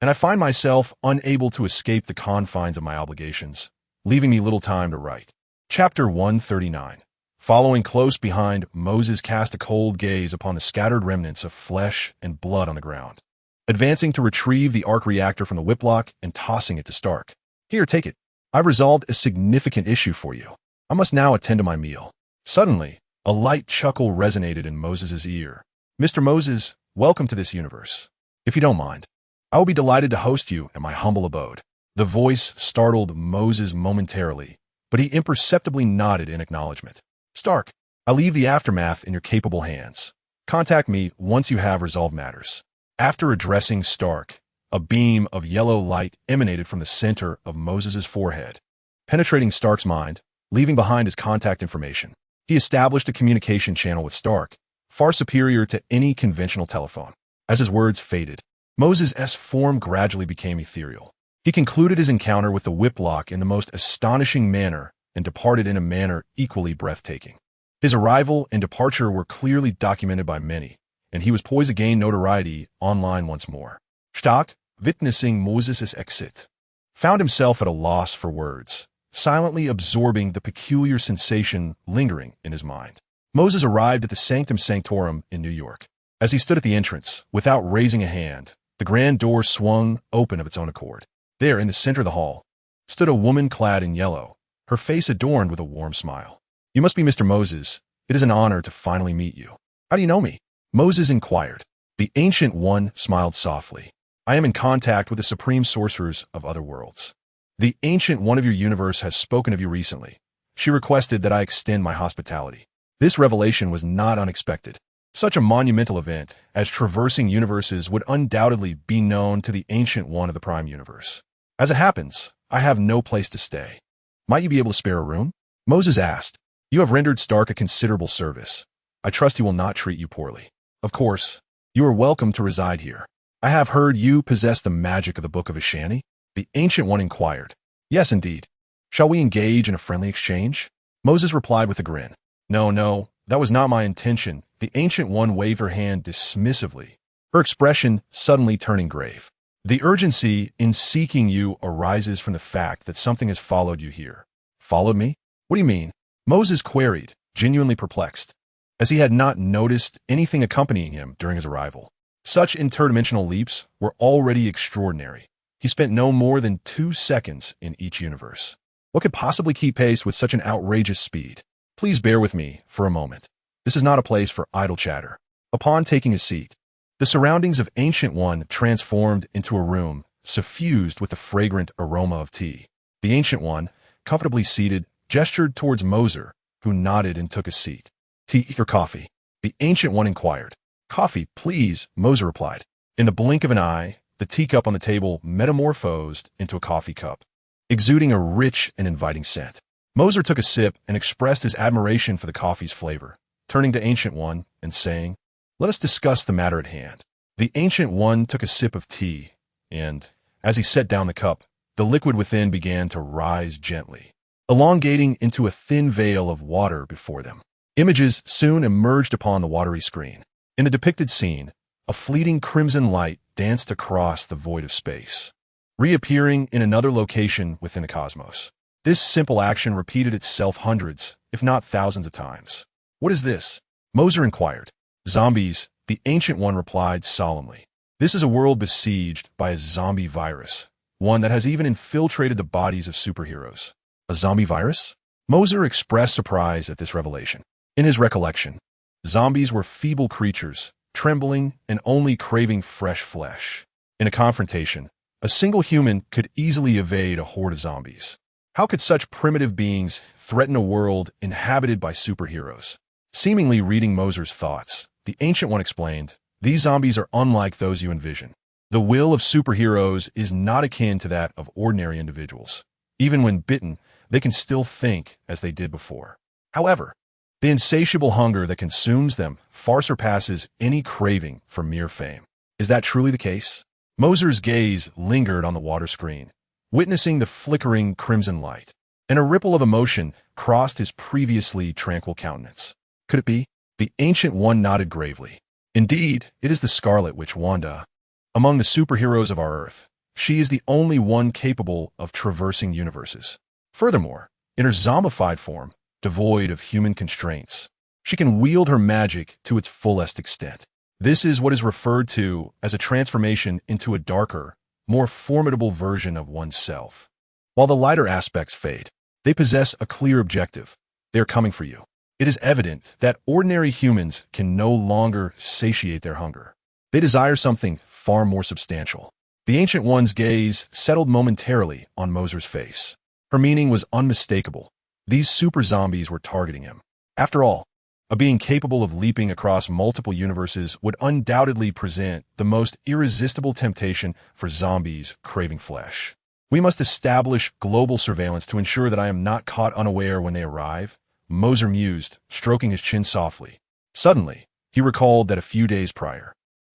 and I find myself unable to escape the confines of my obligations, leaving me little time to write. Chapter 139. Following close behind, Moses cast a cold gaze upon the scattered remnants of flesh and blood on the ground, advancing to retrieve the arc reactor from the whiplock and tossing it to Stark. Here, take it. I've resolved a significant issue for you. I must now attend to my meal. Suddenly, a light chuckle resonated in Moses' ear. Mr. Moses, welcome to this universe. If you don't mind, I will be delighted to host you at my humble abode." The voice startled Moses momentarily, but he imperceptibly nodded in acknowledgement. "Stark, I leave the aftermath in your capable hands. Contact me once you have resolved matters." After addressing Stark, a beam of yellow light emanated from the center of Moses's forehead, penetrating Stark's mind, leaving behind his contact information. He established a communication channel with Stark, far superior to any conventional telephone. As his words faded, Moses' form gradually became ethereal. He concluded his encounter with the whiplock in the most astonishing manner and departed in a manner equally breathtaking. His arrival and departure were clearly documented by many, and he was poised to gain notoriety online once more. Stark, witnessing Moses' exit, found himself at a loss for words, silently absorbing the peculiar sensation lingering in his mind. Moses arrived at the Sanctum Sanctorum in New York. As he stood at the entrance, without raising a hand, the grand door swung open of its own accord. There, in the center of the hall, stood a woman clad in yellow, her face adorned with a warm smile. "You must be Mr. Moses. It is an honor to finally meet you." "How do you know me?" Moses inquired. The Ancient One smiled softly. "I am in contact with the supreme sorcerers of other worlds. The Ancient One of your universe has spoken of you recently. She requested that I extend my hospitality." This revelation was not unexpected. Such a monumental event as traversing universes would undoubtedly be known to the Ancient One of the Prime Universe. "As it happens, I have no place to stay. Might you be able to spare a room?" Moses asked. "You have rendered Stark a considerable service. I trust he will not treat you poorly. Of course, you are welcome to reside here. I have heard you possess the magic of the Book of Ashani?" The Ancient One inquired. "Yes, indeed. Shall we engage in a friendly exchange?" Moses replied with a grin. No, that was not my intention." The Ancient One waved her hand dismissively, her expression suddenly turning grave. "The urgency in seeking you arises from the fact that something has followed you here." "Followed me? What do you mean?" Moses queried, genuinely perplexed, as he had not noticed anything accompanying him during his arrival. Such interdimensional leaps were already extraordinary. He spent no more than 2 seconds in each universe. What could possibly keep pace with such an outrageous speed? "Please bear with me for a moment. This is not a place for idle chatter." Upon taking a seat, the surroundings of Ancient One transformed into a room suffused with the fragrant aroma of tea. The Ancient One, comfortably seated, gestured towards Mercer, who nodded and took a seat. "Tea or coffee?" the Ancient One inquired. "Coffee, please," Mercer replied. In the blink of an eye, the teacup on the table metamorphosed into a coffee cup, exuding a rich and inviting scent. Mercer took a sip and expressed his admiration for the coffee's flavor, turning to Ancient One and saying, "Let us discuss the matter at hand." The Ancient One took a sip of tea, and, as he set down the cup, the liquid within began to rise gently, elongating into a thin veil of water before them. Images soon emerged upon the watery screen. In the depicted scene, a fleeting crimson light danced across the void of space, reappearing in another location within the cosmos. This simple action repeated itself hundreds, if not thousands of times. "What is this?" Mercer inquired. "Zombies," the Ancient One replied solemnly. "This is a world besieged by a zombie virus, one that has even infiltrated the bodies of superheroes." "A zombie virus?" Mercer expressed surprise at this revelation. In his recollection, zombies were feeble creatures, trembling and only craving fresh flesh. In a confrontation, a single human could easily evade a horde of zombies. How could such primitive beings threaten a world inhabited by superheroes? Seemingly reading Mercer's thoughts, the Ancient One explained, "These zombies are unlike those you envision. The will of superheroes is not akin to that of ordinary individuals. Even when bitten, they can still think as they did before. However, the insatiable hunger that consumes them far surpasses any craving for mere fame." "Is that truly the case?" Mercer's gaze lingered on the water screen, witnessing the flickering crimson light, and a ripple of emotion crossed his previously tranquil countenance. "Could it be?" The Ancient One nodded gravely. "Indeed, it is the Scarlet Witch Wanda. Among the superheroes of our Earth, she is the only one capable of traversing universes. Furthermore, in her zombified form, devoid of human constraints, she can wield her magic to its fullest extent. This is what is referred to as a transformation into a darker, more formidable version of oneself. While the lighter aspects fade, they possess a clear objective. They are coming for you. It is evident that ordinary humans can no longer satiate their hunger. They desire something far more substantial. The Ancient One's gaze settled momentarily on Moser's face. Her meaning was unmistakable. These super zombies were targeting him. After all, a being capable of leaping across multiple universes would undoubtedly present the most irresistible temptation for zombies craving flesh. We must establish global surveillance to ensure that I am not caught unaware when they arrive, Moser mused, stroking his chin softly. Suddenly, he recalled that a few days prior,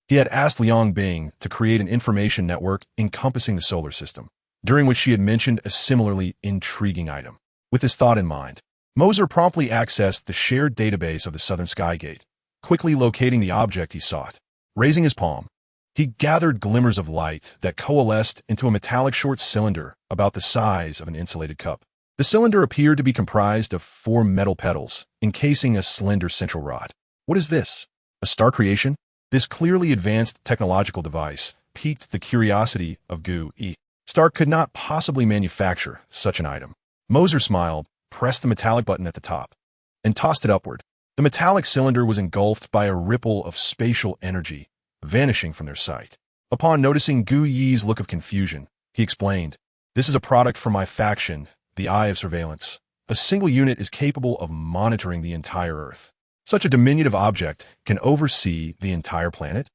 he had asked Liang Bing to create an information network encompassing the solar system, during which she had mentioned a similarly intriguing item. With this thought in mind, Moser promptly accessed the shared database of the Southern Skygate, quickly locating the object he sought. Raising his palm, he gathered glimmers of light that coalesced into a metallic short cylinder about the size of an insulated cup. The cylinder appeared to be comprised of 4 metal petals, encasing a slender central rod. What is this? A star creation? This clearly advanced technological device piqued the curiosity of Gu Yi. Stark could not possibly manufacture such an item. Moser smiled, pressed the metallic button at the top, and tossed it upward. The metallic cylinder was engulfed by a ripple of spatial energy, vanishing from their sight. Upon noticing Gu Yi's look of confusion, he explained, "This is a product from my faction, the Eye of Surveillance. A single unit is capable of monitoring the entire Earth. Such a diminutive object can oversee the entire planet?"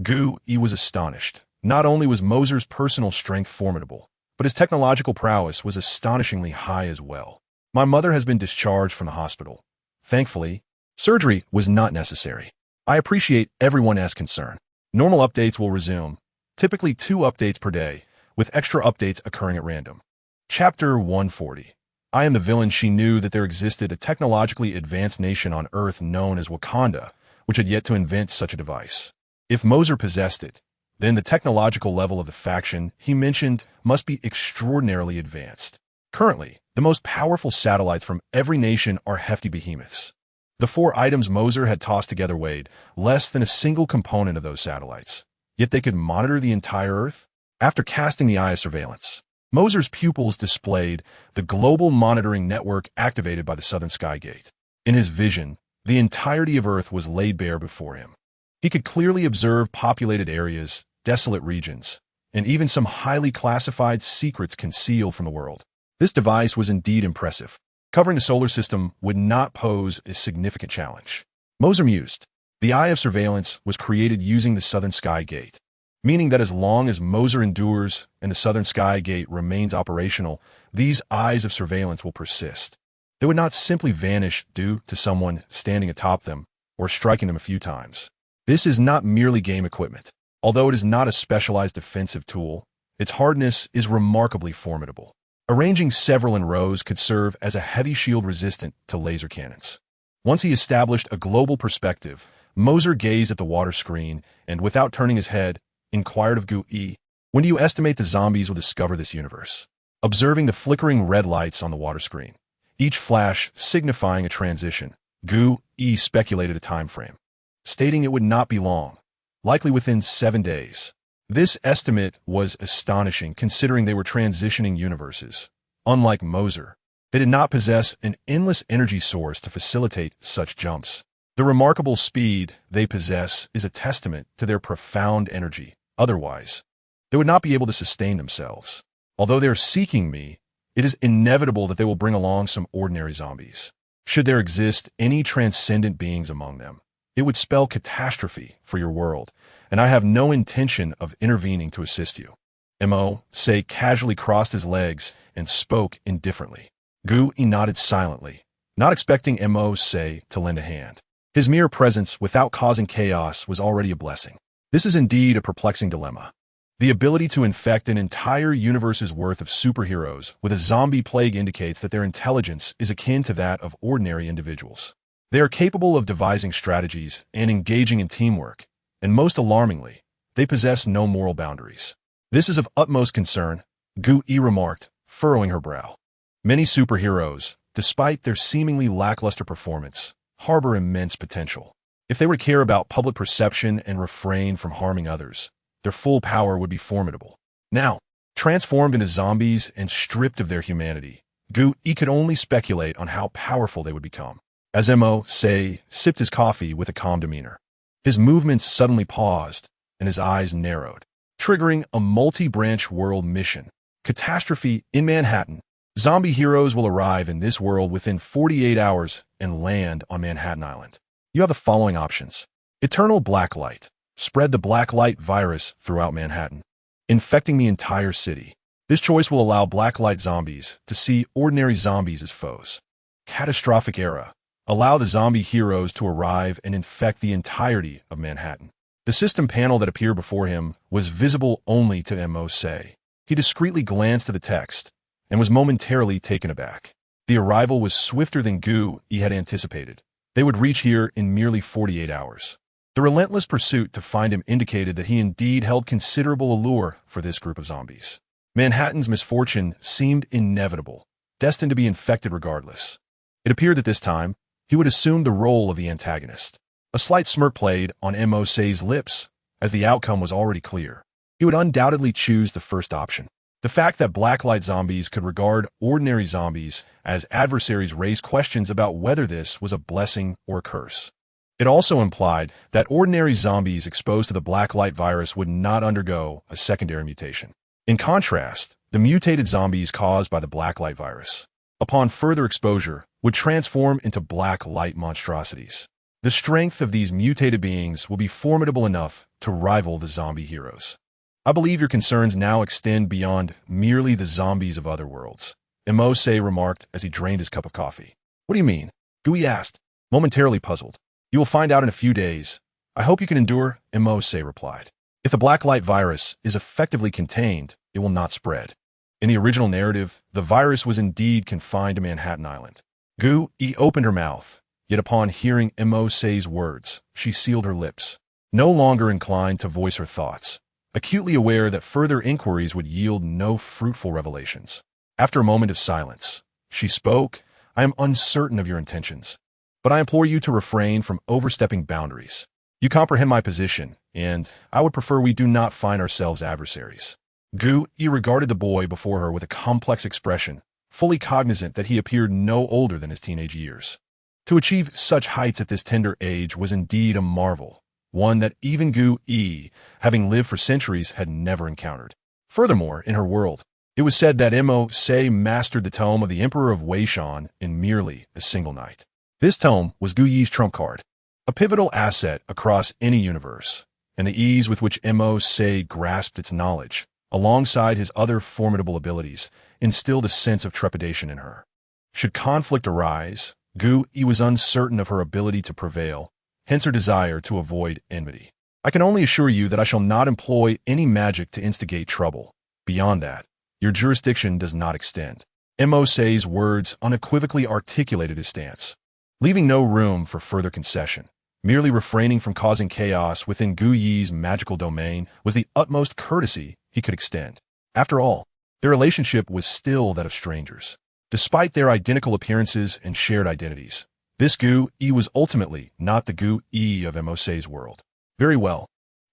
Gu Yi was astonished. Not only was Moser's personal strength formidable, but his technological prowess was astonishingly high as well. "My mother has been discharged from the hospital. Thankfully, surgery was not necessary. I appreciate everyone's concern. Normal updates will resume, typically 2 updates per day, with extra updates occurring at random." Chapter 140. I am the villain. She knew that there existed a technologically advanced nation on Earth known as Wakanda, which had yet to invent such a device. If Moser possessed it, then the technological level of the faction he mentioned must be extraordinarily advanced. Currently, the most powerful satellites from every nation are hefty behemoths. The 4 items Moser had tossed together weighed less than a single component of those satellites, yet they could monitor the entire Earth. After casting the Eye of Surveillance, Moser's pupils displayed the global monitoring network activated by the Southern Skygate. In his vision, the entirety of Earth was laid bare before him. He could clearly observe populated areas, desolate regions, and even some highly classified secrets concealed from the world. This device was indeed impressive. Covering the solar system would not pose a significant challenge. Moser mused. The Eye of Surveillance was created using the Southern Skygate, meaning that as long as Moser endures and the Southern Skygate remains operational, these eyes of surveillance will persist. They would not simply vanish due to someone standing atop them or striking them a few times. This is not merely game equipment. Although it is not a specialized defensive tool, its hardness is remarkably formidable. Arranging several in rows could serve as a heavy shield resistant to laser cannons. Once he established a global perspective, Moser gazed at the water screen and, without turning his head, inquired of Gu Yi, "When do you estimate the zombies will discover this universe?" Observing the flickering red lights on the water screen, each flash signifying a transition, Gu Yi speculated a time frame, stating it would not be long, likely within 7 days. This estimate was astonishing considering they were transitioning universes. Unlike Moser, they did not possess an endless energy source to facilitate such jumps. The remarkable speed they possess is a testament to their profound energy. Otherwise, they would not be able to sustain themselves. Although they are seeking me, it is inevitable that they will bring along some ordinary zombies. Should there exist any transcendent beings among them, it would spell catastrophe for your world, and I have no intention of intervening to assist you. Mo Say casually crossed his legs and spoke indifferently. Gu Yi nodded silently, not expecting Mo Say to lend a hand. His mere presence without causing chaos was already a blessing. This is indeed a perplexing dilemma. The ability to infect an entire universe's worth of superheroes with a zombie plague indicates that their intelligence is akin to that of ordinary individuals. They are capable of devising strategies and engaging in teamwork, and most alarmingly, they possess no moral boundaries. This is of utmost concern, Gu Yi remarked, furrowing her brow. Many superheroes, despite their seemingly lackluster performance, harbor immense potential. If they were to care about public perception and refrain from harming others, their full power would be formidable. Now, transformed into zombies and stripped of their humanity, Gu Yi could only speculate on how powerful they would become. As Mo Say sipped his coffee with a calm demeanor, his movements suddenly paused, and his eyes narrowed, triggering a multi-branch world mission. Catastrophe in Manhattan. Zombie heroes will arrive in this world within 48 hours and land on Manhattan Island. You have the following options. Eternal Blacklight. Spread the Blacklight Virus throughout Manhattan, infecting the entire city. This choice will allow Blacklight zombies to see ordinary zombies as foes. Catastrophic Era. Allow the zombie heroes to arrive and infect the entirety of Manhattan. The system panel that appeared before him was visible only to Mercer. He discreetly glanced at the text and was momentarily taken aback. The arrival was swifter than he had anticipated. They would reach here in merely 48 hours. The relentless pursuit to find him indicated that he indeed held considerable allure for this group of zombies. Manhattan's misfortune seemed inevitable, destined to be infected regardless. It appeared that this time, he would assume the role of the antagonist. A slight smirk played on Mercer's lips, as the outcome was already clear. He would undoubtedly choose the first option. The fact that Blacklight zombies could regard ordinary zombies as adversaries raised questions about whether this was a blessing or a curse. It also implied that ordinary zombies exposed to the Blacklight virus would not undergo a secondary mutation. In contrast, the mutated zombies caused by the Blacklight virus, upon further exposure, would transform into Blacklight monstrosities. The strength of these mutated beings will be formidable enough to rival the zombie heroes. I believe your concerns now extend beyond merely the zombies of other worlds, Mercer remarked as he drained his cup of coffee. What do you mean? Gui asked, momentarily puzzled. You will find out in a few days. I hope you can endure, Mercer replied. If the Blacklight virus is effectively contained, it will not spread. In the original narrative, the virus was indeed confined to Manhattan Island. Gui opened her mouth, yet upon hearing Mercer's words, she sealed her lips, no longer inclined to voice her thoughts, acutely aware that further inquiries would yield no fruitful revelations. After a moment of silence, she spoke. I am uncertain of your intentions, but I implore you to refrain from overstepping boundaries. You comprehend my position, and I would prefer we do not find ourselves adversaries. Gui regarded the boy before her with a complex expression, fully cognizant that he appeared no older than his teenage years. To achieve such heights at this tender age was indeed a marvel, one that even Gui, having lived for centuries, had never encountered. Furthermore, in her world, it was said that Mercer mastered the tome of the Emperor of Weishan in merely a single night. This tome was Gui's trump card, a pivotal asset across any universe, and the ease with which Mercer grasped its knowledge, alongside his other formidable abilities, instilled a sense of trepidation in her. Should conflict arise, Gui was uncertain of her ability to prevail, hence her desire to avoid enmity. I can only assure you that I shall not employ any magic to instigate trouble. Beyond that, your jurisdiction does not extend. Mercer's words unequivocally articulated his stance, leaving no room for further concession. Merely refraining from causing chaos within Gui's magical domain was the utmost courtesy he could extend. After all, their relationship was still that of strangers. Despite their identical appearances and shared identities, this Gui was ultimately not the Gui of Mercer's world. Very well.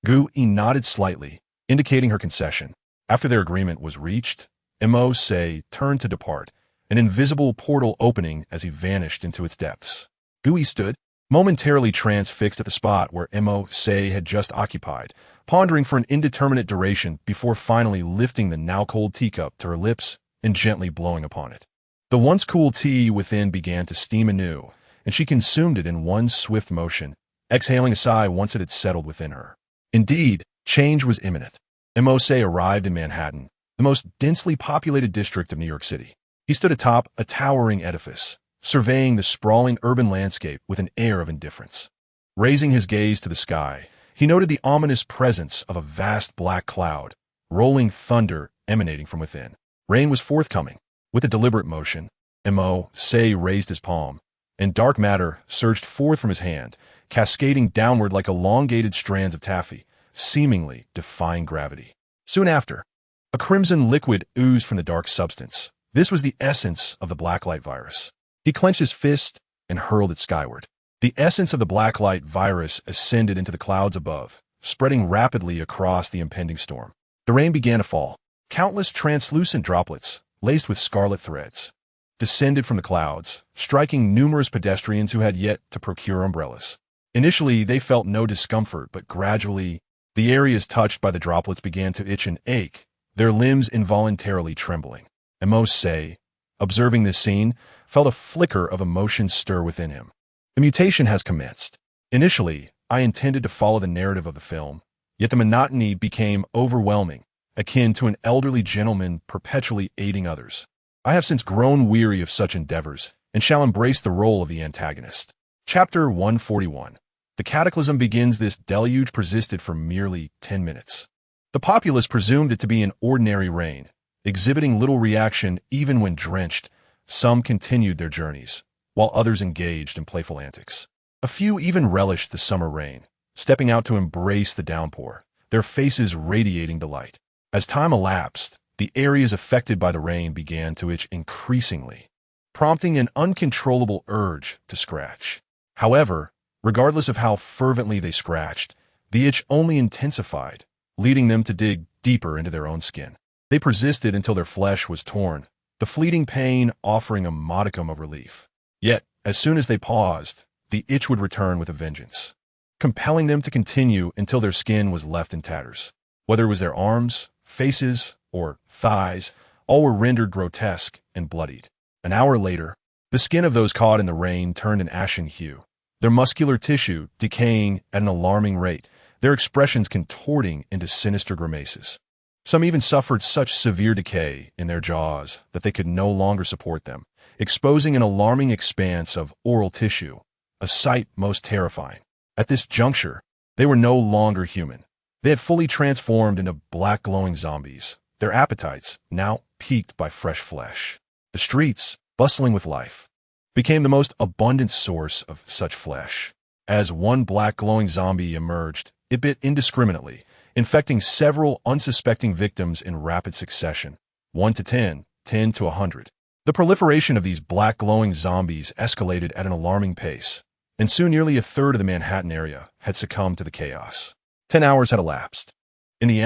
Gui nodded slightly, indicating her concession. After their agreement was reached, Mercer turned to depart, an invisible portal opening as he vanished into its depths. Gui stood, momentarily transfixed at the spot where Mercer had just occupied, pondering for an indeterminate duration before finally lifting the now-cold teacup to her lips and gently blowing upon it. The once cool tea within began to steam anew, and she consumed it in one swift motion, exhaling a sigh once it had settled within her. Indeed, change was imminent. Mercer arrived in Manhattan, the most densely populated district of New York City. He stood atop a towering edifice, surveying the sprawling urban landscape with an air of indifference. Raising his gaze to the sky, he noted the ominous presence of a vast black cloud, rolling thunder emanating from within. Rain was forthcoming. With a deliberate motion, Mercer raised his palm, and dark matter surged forth from his hand, cascading downward like elongated strands of taffy, seemingly defying gravity. Soon after, a crimson liquid oozed from the dark substance. This was the essence of the Blacklight virus. He clenched his fist and hurled it skyward. The essence of the Blacklight virus ascended into the clouds above, spreading rapidly across the impending storm. The rain began to fall. Countless translucent droplets, laced with scarlet threads, descended from the clouds, striking numerous pedestrians who had yet to procure umbrellas. Initially, they felt no discomfort, but gradually, The areas touched by the droplets began to itch and ache, their limbs involuntarily trembling. And most say, observing this scene, felt a flicker of emotion stir within him. The mutation has commenced. Initially, I intended to follow the narrative of the film, yet the monotony became overwhelming, akin to an elderly gentleman perpetually aiding others. I have since grown weary of such endeavors, and shall embrace the role of the antagonist. Chapter 141. The cataclysm begins. This deluge persisted for merely 10 minutes. The populace presumed it to be an ordinary rain, exhibiting little reaction even when drenched. Some continued their journeys, while others engaged in playful antics. A few even relished the summer rain, stepping out to embrace the downpour, their faces radiating delight. As time elapsed, the areas affected by the rain began to itch increasingly, prompting an uncontrollable urge to scratch. However, regardless of how fervently they scratched, the itch only intensified, leading them to dig deeper into their own skin. They persisted until their flesh was torn, the fleeting pain offering a modicum of relief. Yet, as soon as they paused, the itch would return with a vengeance, compelling them to continue until their skin was left in tatters. Whether it was their arms, faces, or thighs, all were rendered grotesque and bloodied. An hour later, the skin of those caught in the rain turned an ashen hue, their muscular tissue decaying at an alarming rate, their expressions contorting into sinister grimaces. Some even suffered such severe decay in their jaws that they could no longer support them, exposing an alarming expanse of oral tissue, a sight most terrifying. At this juncture, they were no longer human. They had fully transformed into black glowing zombies, their appetites now piqued by fresh flesh. The streets, bustling with life, became the most abundant source of such flesh. As one black glowing zombie emerged, it bit indiscriminately, infecting several unsuspecting victims in rapid succession, 1 to 10, 10 to 100. The proliferation of these black glowing zombies escalated at an alarming pace, and soon nearly a third of the Manhattan area had succumbed to the chaos. 10 hours had elapsed. In the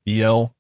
SHIELD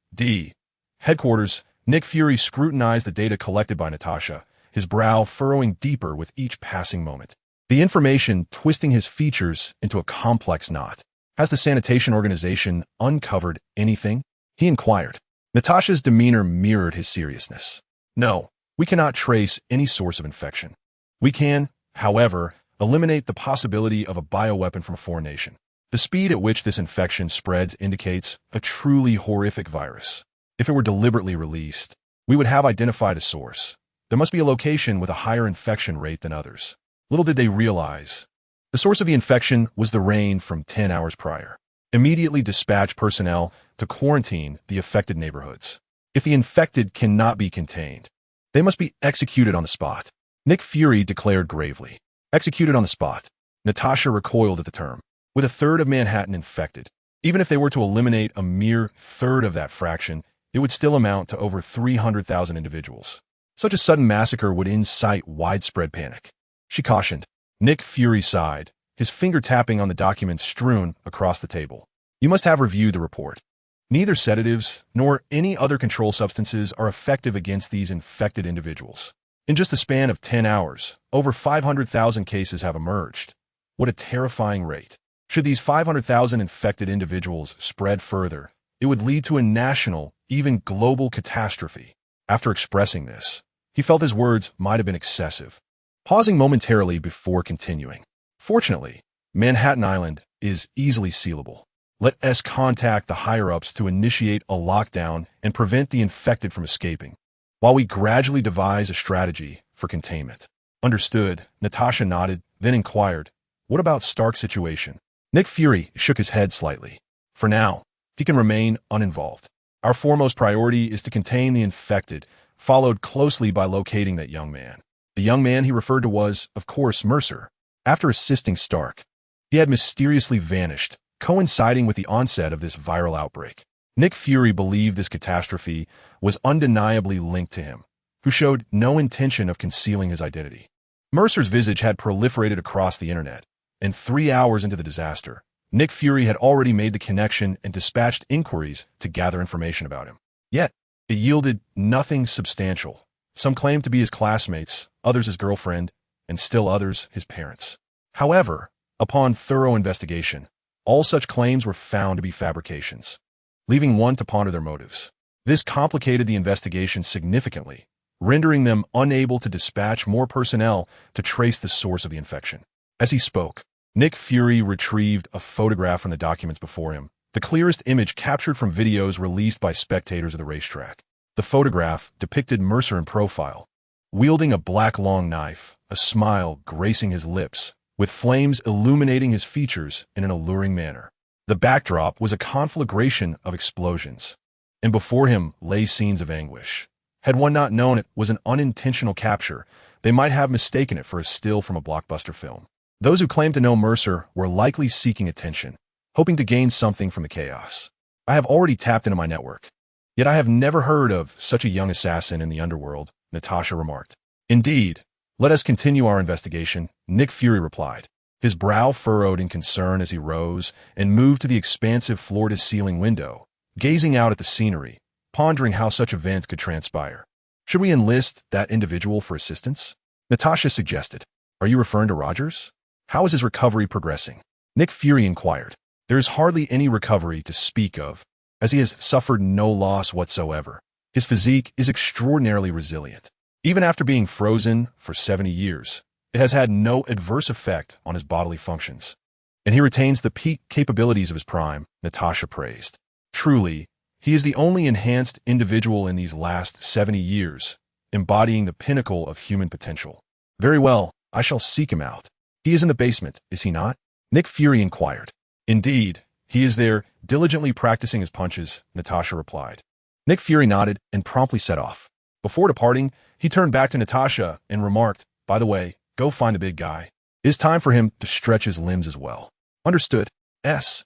headquarters, Nick Fury scrutinized the data collected by Natasha, his brow furrowing deeper with each passing moment. The information twisting his features into a complex knot. Has the sanitation organization uncovered anything? He inquired. Natasha's demeanor mirrored his seriousness. No, we cannot trace any source of infection. We can, however, eliminate the possibility of a bioweapon from a foreign nation. The speed at which this infection spreads indicates a truly horrific virus. If it were deliberately released, we would have identified a source. There must be a location with a higher infection rate than others. Little did they realize, the source of the infection was the rain from 10 hours prior. Immediately dispatch personnel to quarantine the affected neighborhoods. If the infected cannot be contained, they must be executed on the spot. Nick Fury declared gravely. Executed on the spot. Natasha recoiled at the term. With a third of Manhattan infected, even if they were to eliminate a mere third of that fraction, it would still amount to over 300,000 individuals. Such a sudden massacre would incite widespread panic. She cautioned. Nick Fury sighed, his finger tapping on the documents strewn across the table. You must have reviewed the report. Neither sedatives nor any other control substances are effective against these infected individuals. In just the span of 10 hours, over 500,000 cases have emerged. What a terrifying rate. Should these 500,000 infected individuals spread further, it would lead to a national, even global catastrophe. After expressing this, he felt his words might have been excessive, pausing momentarily before continuing. Fortunately, Manhattan Island is easily sealable. Let us contact the higher-ups to initiate a lockdown and prevent the infected from escaping, while we gradually devise a strategy for containment. Understood, Natasha nodded, then inquired, what about Stark's situation? Nick Fury shook his head slightly. For now, he can remain uninvolved. Our foremost priority is to contain the infected, followed closely by locating that young man. The young man he referred to was, of course, Mercer. After assisting Stark, he had mysteriously vanished, coinciding with the onset of this viral outbreak. Nick Fury believed this catastrophe was undeniably linked to him, who showed no intention of concealing his identity. Mercer's visage had proliferated across the internet, and 3 hours into the disaster, Nick Fury had already made the connection and dispatched inquiries to gather information about him. Yet, it yielded nothing substantial. Some claimed to be his classmates, others his girlfriend, and still others his parents. However, upon thorough investigation, All such claims were found to be fabrications, leaving one to ponder their motives. This complicated the investigation significantly, rendering them unable to dispatch more personnel to trace the source of the infection. As he spoke, Nick Fury retrieved a photograph from the documents before him, the clearest image captured from videos released by spectators of the racetrack. The photograph depicted Mercer in profile, wielding a black long knife, a smile gracing his lips, with flames illuminating his features in an alluring manner. The backdrop was a conflagration of explosions, and before him lay scenes of anguish. Had one not known it was an unintentional capture, they might have mistaken it for a still from a blockbuster film. Those who claimed to know Mercer were likely seeking attention, hoping to gain something from the chaos. I have already tapped into my network. Yet I have never heard of such a young assassin in the underworld, Natasha remarked. Indeed. Let us continue our investigation, Nick Fury replied. His brow furrowed in concern as he rose and moved to the expansive floor-to-ceiling window, gazing out at the scenery, pondering how such events could transpire. Should we enlist that individual for assistance? Natasha suggested. Are you referring to Rogers? How is his recovery progressing? Nick Fury inquired. There is hardly any recovery to speak of, as he has suffered no loss whatsoever. His physique is extraordinarily resilient. Even after being frozen for 70 years, it has had no adverse effect on his bodily functions. And he retains the peak capabilities of his prime, Natasha praised. Truly, he is the only enhanced individual in these last 70 years, embodying the pinnacle of human potential. Very well, I shall seek him out. He is in the basement, is he not? Nick Fury inquired. Indeed, he is there, diligently practicing his punches, Natasha replied. Nick Fury nodded and promptly set off. Before departing, he turned back to Natasha and remarked, by the way, go find the big guy. It is time for him to stretch his limbs as well. Understood. S-H-I-E-L-D.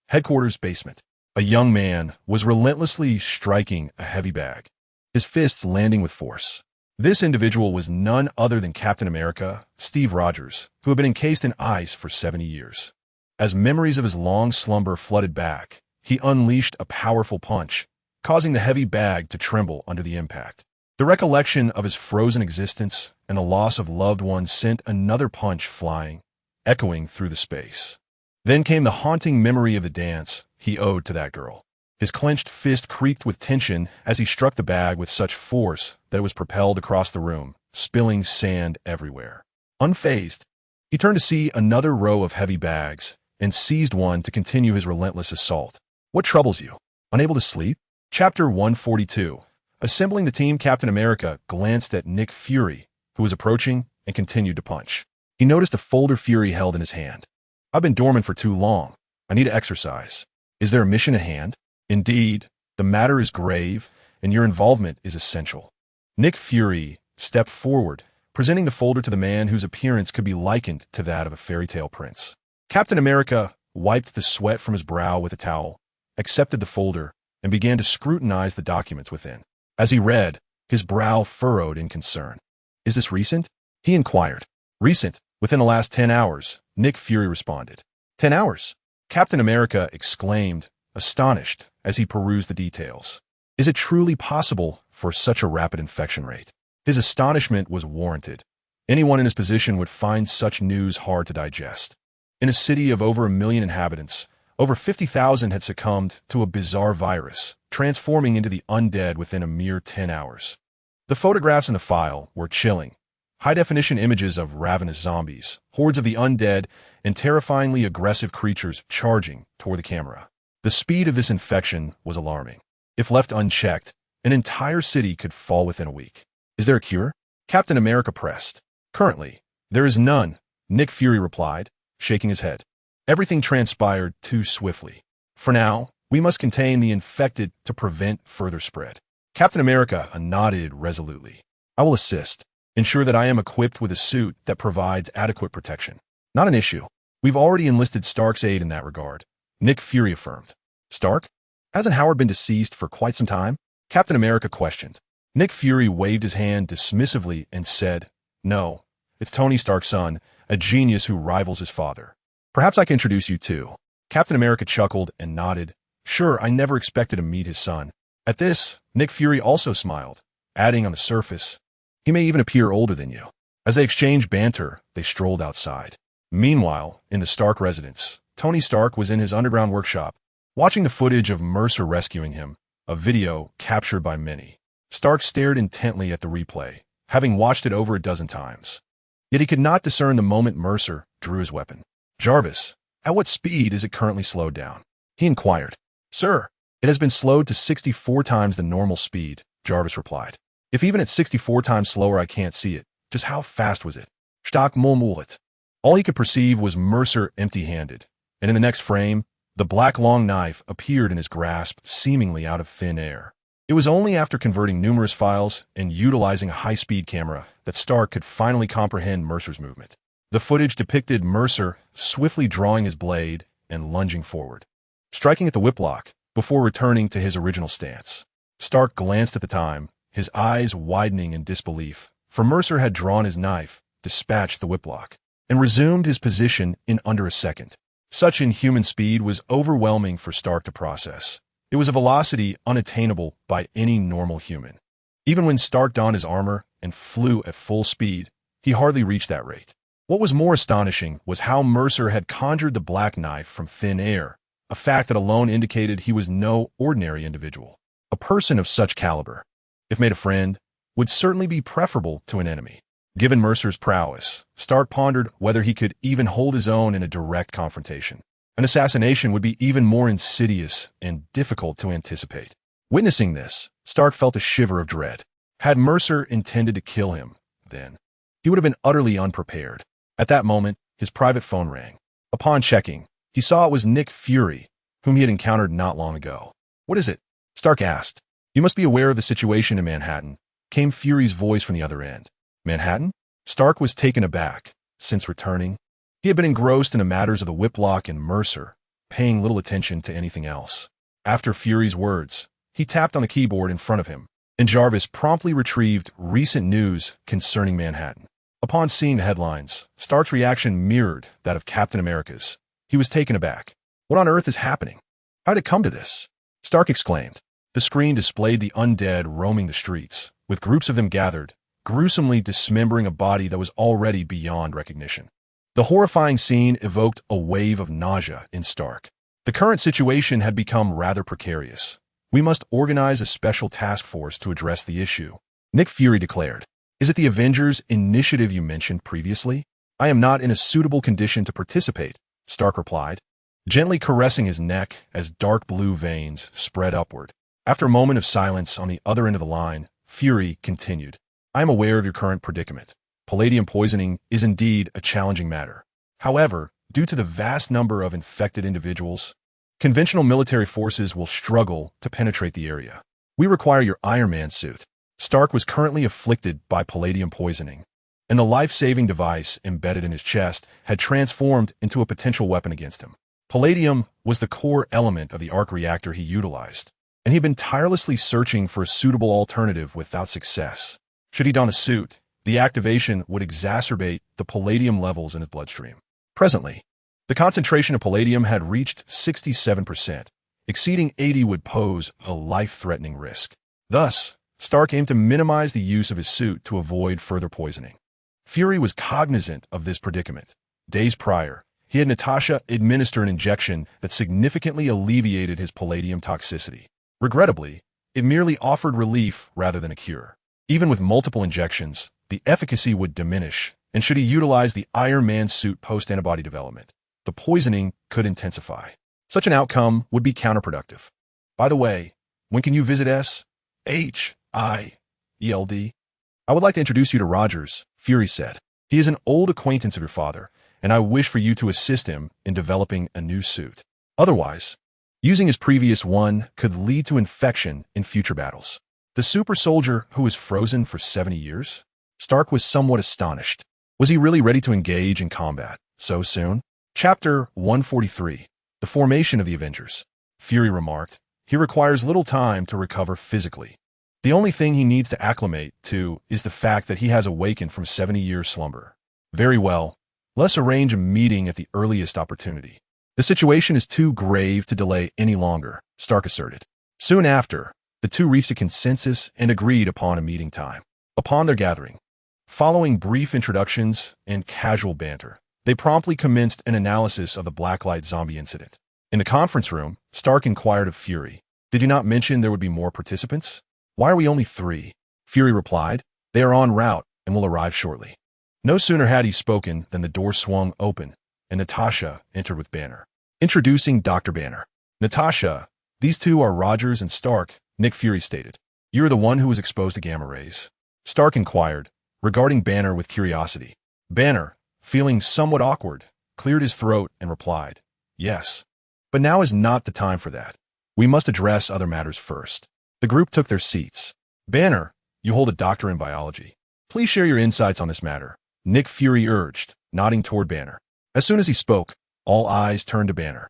Headquarters basement. A young man was relentlessly striking a heavy bag, his fists landing with force. This individual was none other than Captain America, Steve Rogers, who had been encased in ice for 70 years. As memories of his long slumber flooded back, he unleashed a powerful punch, causing the heavy bag to tremble under the impact. The recollection of his frozen existence and the loss of loved ones sent another punch flying, echoing through the space. Then came the haunting memory of the dance he owed to that girl. His clenched fist creaked with tension as he struck the bag with such force that it was propelled across the room, spilling sand everywhere. Unfazed, he turned to see another row of heavy bags and seized one to continue his relentless assault. What troubles you? Unable to sleep? Chapter 142. Assembling the team, Captain America glanced at Nick Fury, who was approaching, and continued to punch. He noticed the folder Fury held in his hand. I've been dormant for too long. I need to exercise. Is there a mission at hand? Indeed, the matter is grave, and your involvement is essential. Nick Fury stepped forward, presenting the folder to the man whose appearance could be likened to that of a fairy tale prince. Captain America wiped the sweat from his brow with a towel, accepted the folder, and began to scrutinize the documents within. As he read, his brow furrowed in concern. Is this recent? He inquired. Recent, within the last 10 hours, Nick Fury responded. 10 hours? Captain America exclaimed, astonished, as he perused the details. Is it truly possible for such a rapid infection rate? His astonishment was warranted. Anyone in his position would find such news hard to digest. In a city of over 1 million inhabitants, over 50,000 had succumbed to a bizarre virus, transforming into the undead within a mere 10 hours. The photographs in the file were chilling. High-definition images of ravenous zombies, hordes of the undead, and terrifyingly aggressive creatures charging toward the camera. The speed of this infection was alarming. If left unchecked, an entire city could fall within a week. Is there a cure? Captain America pressed. Currently, there is none, Nick Fury replied, shaking his head. Everything transpired too swiftly. For now, we must contain the infected to prevent further spread. Captain America nodded resolutely. I will assist. Ensure that I am equipped with a suit that provides adequate protection. Not an issue. We've already enlisted Stark's aid in that regard, Nick Fury affirmed. Stark? Hasn't Howard been deceased for quite some time? Captain America questioned. Nick Fury waved his hand dismissively and said, No, it's Tony Stark's son, a genius who rivals his father. Perhaps I can introduce you too. Captain America chuckled and nodded. Sure, I never expected to meet his son. At this, Nick Fury also smiled, adding on the surface, he may even appear older than you. As they exchanged banter, they strolled outside. Meanwhile, in the Stark residence, Tony Stark was in his underground workshop, watching the footage of Mercer rescuing him, a video captured by many. Stark stared intently at the replay, having watched it over a dozen times. Yet he could not discern the moment Mercer drew his weapon. "Jarvis, at what speed is it currently slowed down?" he inquired. "Sir, it has been slowed to 64 times the normal speed," Jarvis replied. "If even at 64 times slower I can't see it, just how fast was it?" Stark murmured. All he could perceive was Mercer empty-handed, and in the next frame, the black long knife appeared in his grasp, seemingly out of thin air. It was only after converting numerous files and utilizing a high-speed camera that Stark could finally comprehend Mercer's movement. The footage depicted Mercer swiftly drawing his blade and lunging forward, striking at the whiplock before returning to his original stance. Stark glanced at the time, his eyes widening in disbelief, for Mercer had drawn his knife, dispatched the whiplock, and resumed his position in under a second. Such inhuman speed was overwhelming for Stark to process. It was a velocity unattainable by any normal human. Even when Stark donned his armor and flew at full speed, he hardly reached that rate. What was more astonishing was how Mercer had conjured the black knife from thin air, a fact that alone indicated he was no ordinary individual. A person of such caliber, if made a friend, would certainly be preferable to an enemy. Given Mercer's prowess, Stark pondered whether he could even hold his own in a direct confrontation. An assassination would be even more insidious and difficult to anticipate. Witnessing this, Stark felt a shiver of dread. Had Mercer intended to kill him, then he would have been utterly unprepared. At that moment, his private phone rang. Upon checking, he saw it was Nick Fury, whom he had encountered not long ago. "What is it?" Stark asked. "You must be aware of the situation in Manhattan," came Fury's voice from the other end. "Manhattan?" Stark was taken aback. Since returning, he had been engrossed in the matters of the whiplock and Mercer, paying little attention to anything else. After Fury's words, he tapped on the keyboard in front of him, and Jarvis promptly retrieved recent news concerning Manhattan. Upon seeing the headlines, Stark's reaction mirrored that of Captain America's. He was taken aback. "What on earth is happening? How did it come to this?" Stark exclaimed. The screen displayed the undead roaming the streets, with groups of them gathered, gruesomely dismembering a body that was already beyond recognition. The horrifying scene evoked a wave of nausea in Stark. The current situation had become rather precarious. "We must organize a special task force to address the issue," Nick Fury declared. "Is it the Avengers initiative you mentioned previously?" "I am not in a suitable condition to participate," Stark replied, gently caressing his neck as dark blue veins spread upward. After a moment of silence on the other end of the line, Fury continued. "I am aware of your current predicament. Palladium poisoning is indeed a challenging matter. However, due to the vast number of infected individuals, conventional military forces will struggle to penetrate the area. We require your Iron Man suit." Stark was currently afflicted by palladium poisoning, and the life-saving device embedded in his chest had transformed into a potential weapon against him. Palladium was the core element of the arc reactor he utilized, and he had been tirelessly searching for a suitable alternative without success. Should he don a suit, the activation would exacerbate the palladium levels in his bloodstream. Presently, the concentration of palladium had reached 67%. Exceeding 80 would pose a life-threatening risk. Thus, Stark aimed to minimize the use of his suit to avoid further poisoning. Fury was cognizant of this predicament. Days prior, he had Natasha administer an injection that significantly alleviated his palladium toxicity. Regrettably, it merely offered relief rather than a cure. Even with multiple injections, the efficacy would diminish, and should he utilize the Iron Man suit post-antibody development, the poisoning could intensify. Such an outcome would be counterproductive. "By the way, when can you visit SHIELD? "I would like to introduce you to Rogers," Fury said. "He is an old acquaintance of your father, and I wish for you to assist him in developing a new suit. Otherwise, using his previous one could lead to infection in future battles." The super soldier who was frozen for 70 years? Stark was somewhat astonished. Was he really ready to engage in combat so soon? Chapter 143. The Formation of the Avengers. Fury remarked, "He requires little time to recover physically. The only thing he needs to acclimate to is the fact that he has awakened from 70 years slumber." "Very well. Let's arrange a meeting at the earliest opportunity." "The situation is too grave to delay any longer," Stark asserted. Soon after, the two reached a consensus and agreed upon a meeting time. Upon their gathering, following brief introductions and casual banter, They promptly commenced an analysis of the Blacklight zombie incident. In the conference room, Stark inquired of Fury, "Did you not mention there would be more participants? Why are we only 3? Fury replied, "They are en route and will arrive shortly." No sooner had he spoken than the door swung open, and Natasha entered with Banner. Introducing Dr. Banner. "Natasha, these two are Rogers and Stark," Nick Fury stated. "You're the one who was exposed to gamma rays?" Stark inquired, regarding Banner with curiosity. Banner, feeling somewhat awkward, cleared his throat and replied, "Yes. But now is not the time for that. We must address other matters first." The group took their seats. "Banner, you hold a doctorate in biology. Please share your insights on this matter," Nick Fury urged, nodding toward Banner. As soon as he spoke, all eyes turned to Banner,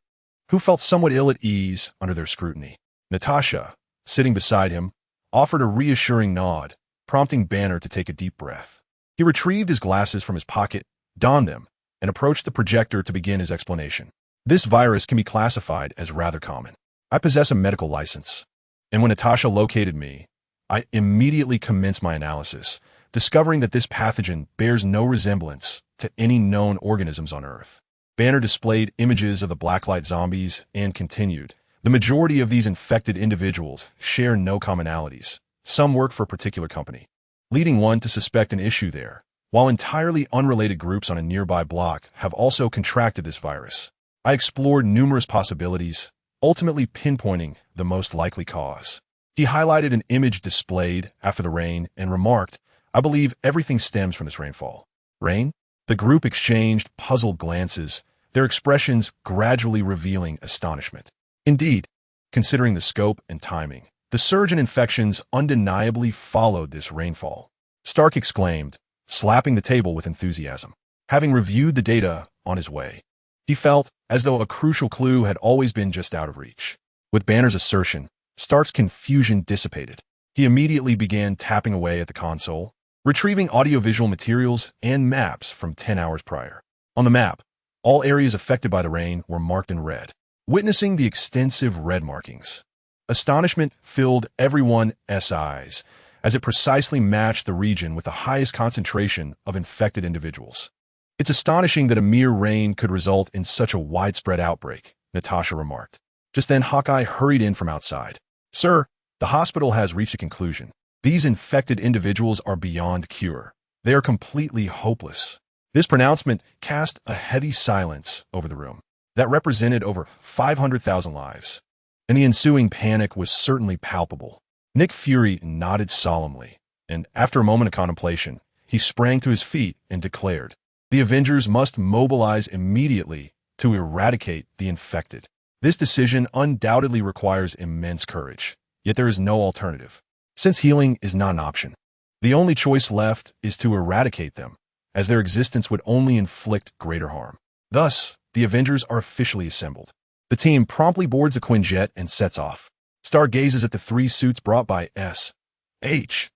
who felt somewhat ill at ease under their scrutiny. Natasha, sitting beside him, offered a reassuring nod, prompting Banner to take a deep breath. He retrieved his glasses from his pocket, donned them, and approached the projector to begin his explanation. "This virus can be classified as rather common. I possess a medical license, and when Natasha located me, I immediately commenced my analysis, discovering that this pathogen bears no resemblance to any known organisms on Earth." Banner displayed images of the Blacklight zombies and continued, "The majority of these infected individuals share no commonalities. Some work for a particular company, leading one to suspect an issue there, while entirely unrelated groups on a nearby block have also contracted this virus. I explored numerous possibilities, ultimately pinpointing the most likely cause." He highlighted an image displayed after the rain and remarked, "I believe everything stems from this rainfall." "Rain?" The group exchanged puzzled glances, their expressions gradually revealing astonishment. Indeed, considering the scope and timing, the surge in infections undeniably followed this rainfall. Stark exclaimed, slapping the table with enthusiasm. Having reviewed the data on his way, he felt as though a crucial clue had always been just out of reach. With Banner's assertion, Stark's confusion dissipated. He immediately began tapping away at the console, retrieving audiovisual materials and maps from 10 hours prior. On the map, all areas affected by the rain were marked in red. Witnessing the extensive red markings, astonishment filled everyone's eyes, as it precisely matched the region with the highest concentration of infected individuals. "It's astonishing that a mere rain could result in such a widespread outbreak," Natasha remarked. Just then Hawkeye hurried in from outside. "Sir, the hospital has reached a conclusion. These infected individuals are beyond cure. They are completely hopeless." This pronouncement cast a heavy silence over the room that represented over 500,000 lives, and the ensuing panic was certainly palpable. Nick Fury nodded solemnly, and after a moment of contemplation, he sprang to his feet and declared, "The Avengers must mobilize immediately to eradicate the infected. This decision undoubtedly requires immense courage, yet there is no alternative. Since healing is not an option, the only choice left is to eradicate them, as their existence would only inflict greater harm." Thus, the Avengers are officially assembled. The team promptly boards a Quinjet and sets off. Stark gazes at the 3 suits brought by S.H.I.E.L.D.,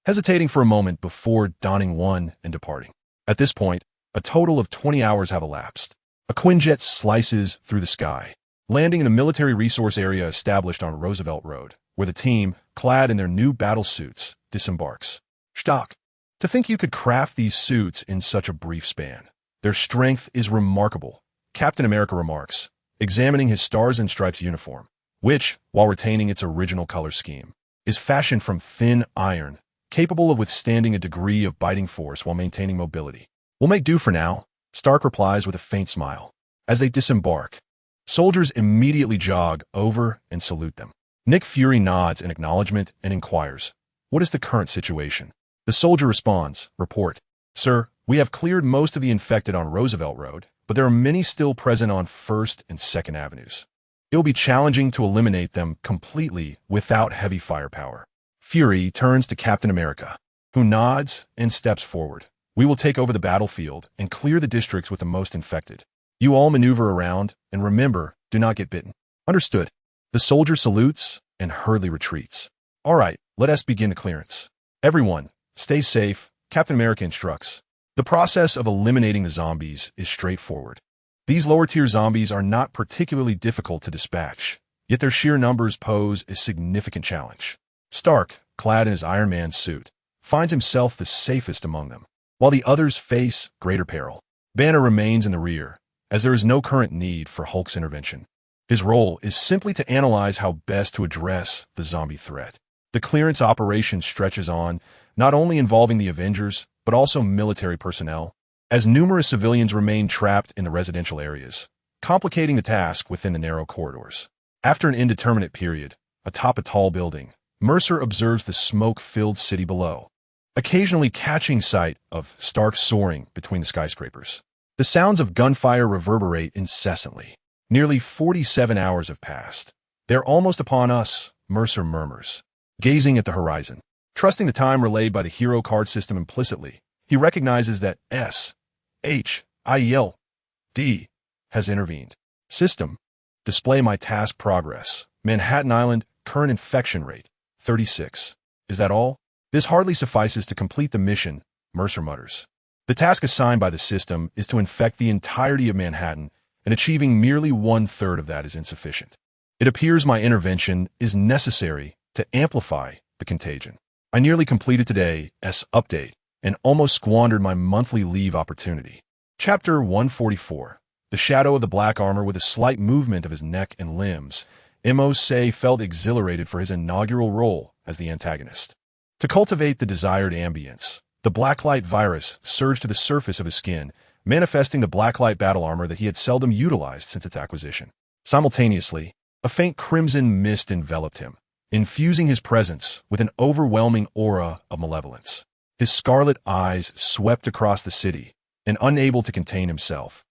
hesitating for a moment before donning one and departing. At this point, a total of 20 hours have elapsed. A Quinjet slices through the sky, landing in the military resource area established on Roosevelt Road, where the team, clad in their new battle suits, disembarks. "Stock, to think you could craft these suits in such a brief span. Their strength is remarkable," Captain America remarks, examining his Stars and Stripes uniform, which, while retaining its original color scheme, is fashioned from thin iron, capable of withstanding a degree of biting force while maintaining mobility. "We'll make do for now," Stark replies with a faint smile. As they disembark, soldiers immediately jog over and salute them. Nick Fury nods in acknowledgement and inquires, "What is the current situation?" The soldier responds, "Report. Sir, we have cleared most of the infected on Roosevelt Road, but there are many still present on 1st and 2nd Avenues. It will be challenging to eliminate them completely without heavy firepower." Fury turns to Captain America, who nods and steps forward. "We will take over the battlefield and clear the districts with the most infected. You all maneuver around, and remember, do not get bitten." "Understood." The soldier salutes and hurriedly retreats. "All right, let us begin the clearance. Everyone, stay safe," Captain America instructs. The process of eliminating the zombies is straightforward. These lower-tier zombies are not particularly difficult to dispatch, yet their sheer numbers pose a significant challenge. Stark, clad in his Iron Man suit, finds himself the safest among them. while the others face greater peril. Banner remains in the rear, as there is no current need for Hulk's intervention. His role is simply to analyze how best to address the zombie threat. The clearance operation stretches on, not only involving the Avengers, but also military personnel, as numerous civilians remain trapped in the residential areas, complicating the task within the narrow corridors. After an indeterminate period, atop a tall building, Mercer observes the smoke-filled city below, occasionally catching sight of Stark soaring between the skyscrapers. The sounds of gunfire reverberate incessantly. Nearly 47 hours have passed. They're almost upon us, Mercer murmurs, gazing at the horizon. Trusting the time relayed by the hero card system implicitly, he recognizes that SHIELD has intervened. System, display my task progress. Manhattan Island, current infection rate, 36. Is that all? This hardly suffices to complete the mission, Mercer mutters. The task assigned by the system is to infect the entirety of Manhattan, and achieving merely 1/3 of that is insufficient. It appears my intervention is necessary to amplify the contagion. I nearly completed today's update and almost squandered my monthly leave opportunity. Chapter 144. The shadow of the black armor with a slight movement of his neck and limbs. Mercer felt exhilarated for his inaugural role as the antagonist. To cultivate the desired ambience, the Blacklight Virus surged to the surface of his skin, manifesting the Blacklight battle armor that he had seldom utilized since its acquisition. Simultaneously, a faint crimson mist enveloped him, infusing his presence with an overwhelming aura of malevolence. His scarlet eyes swept across the city, and unable to contain himself,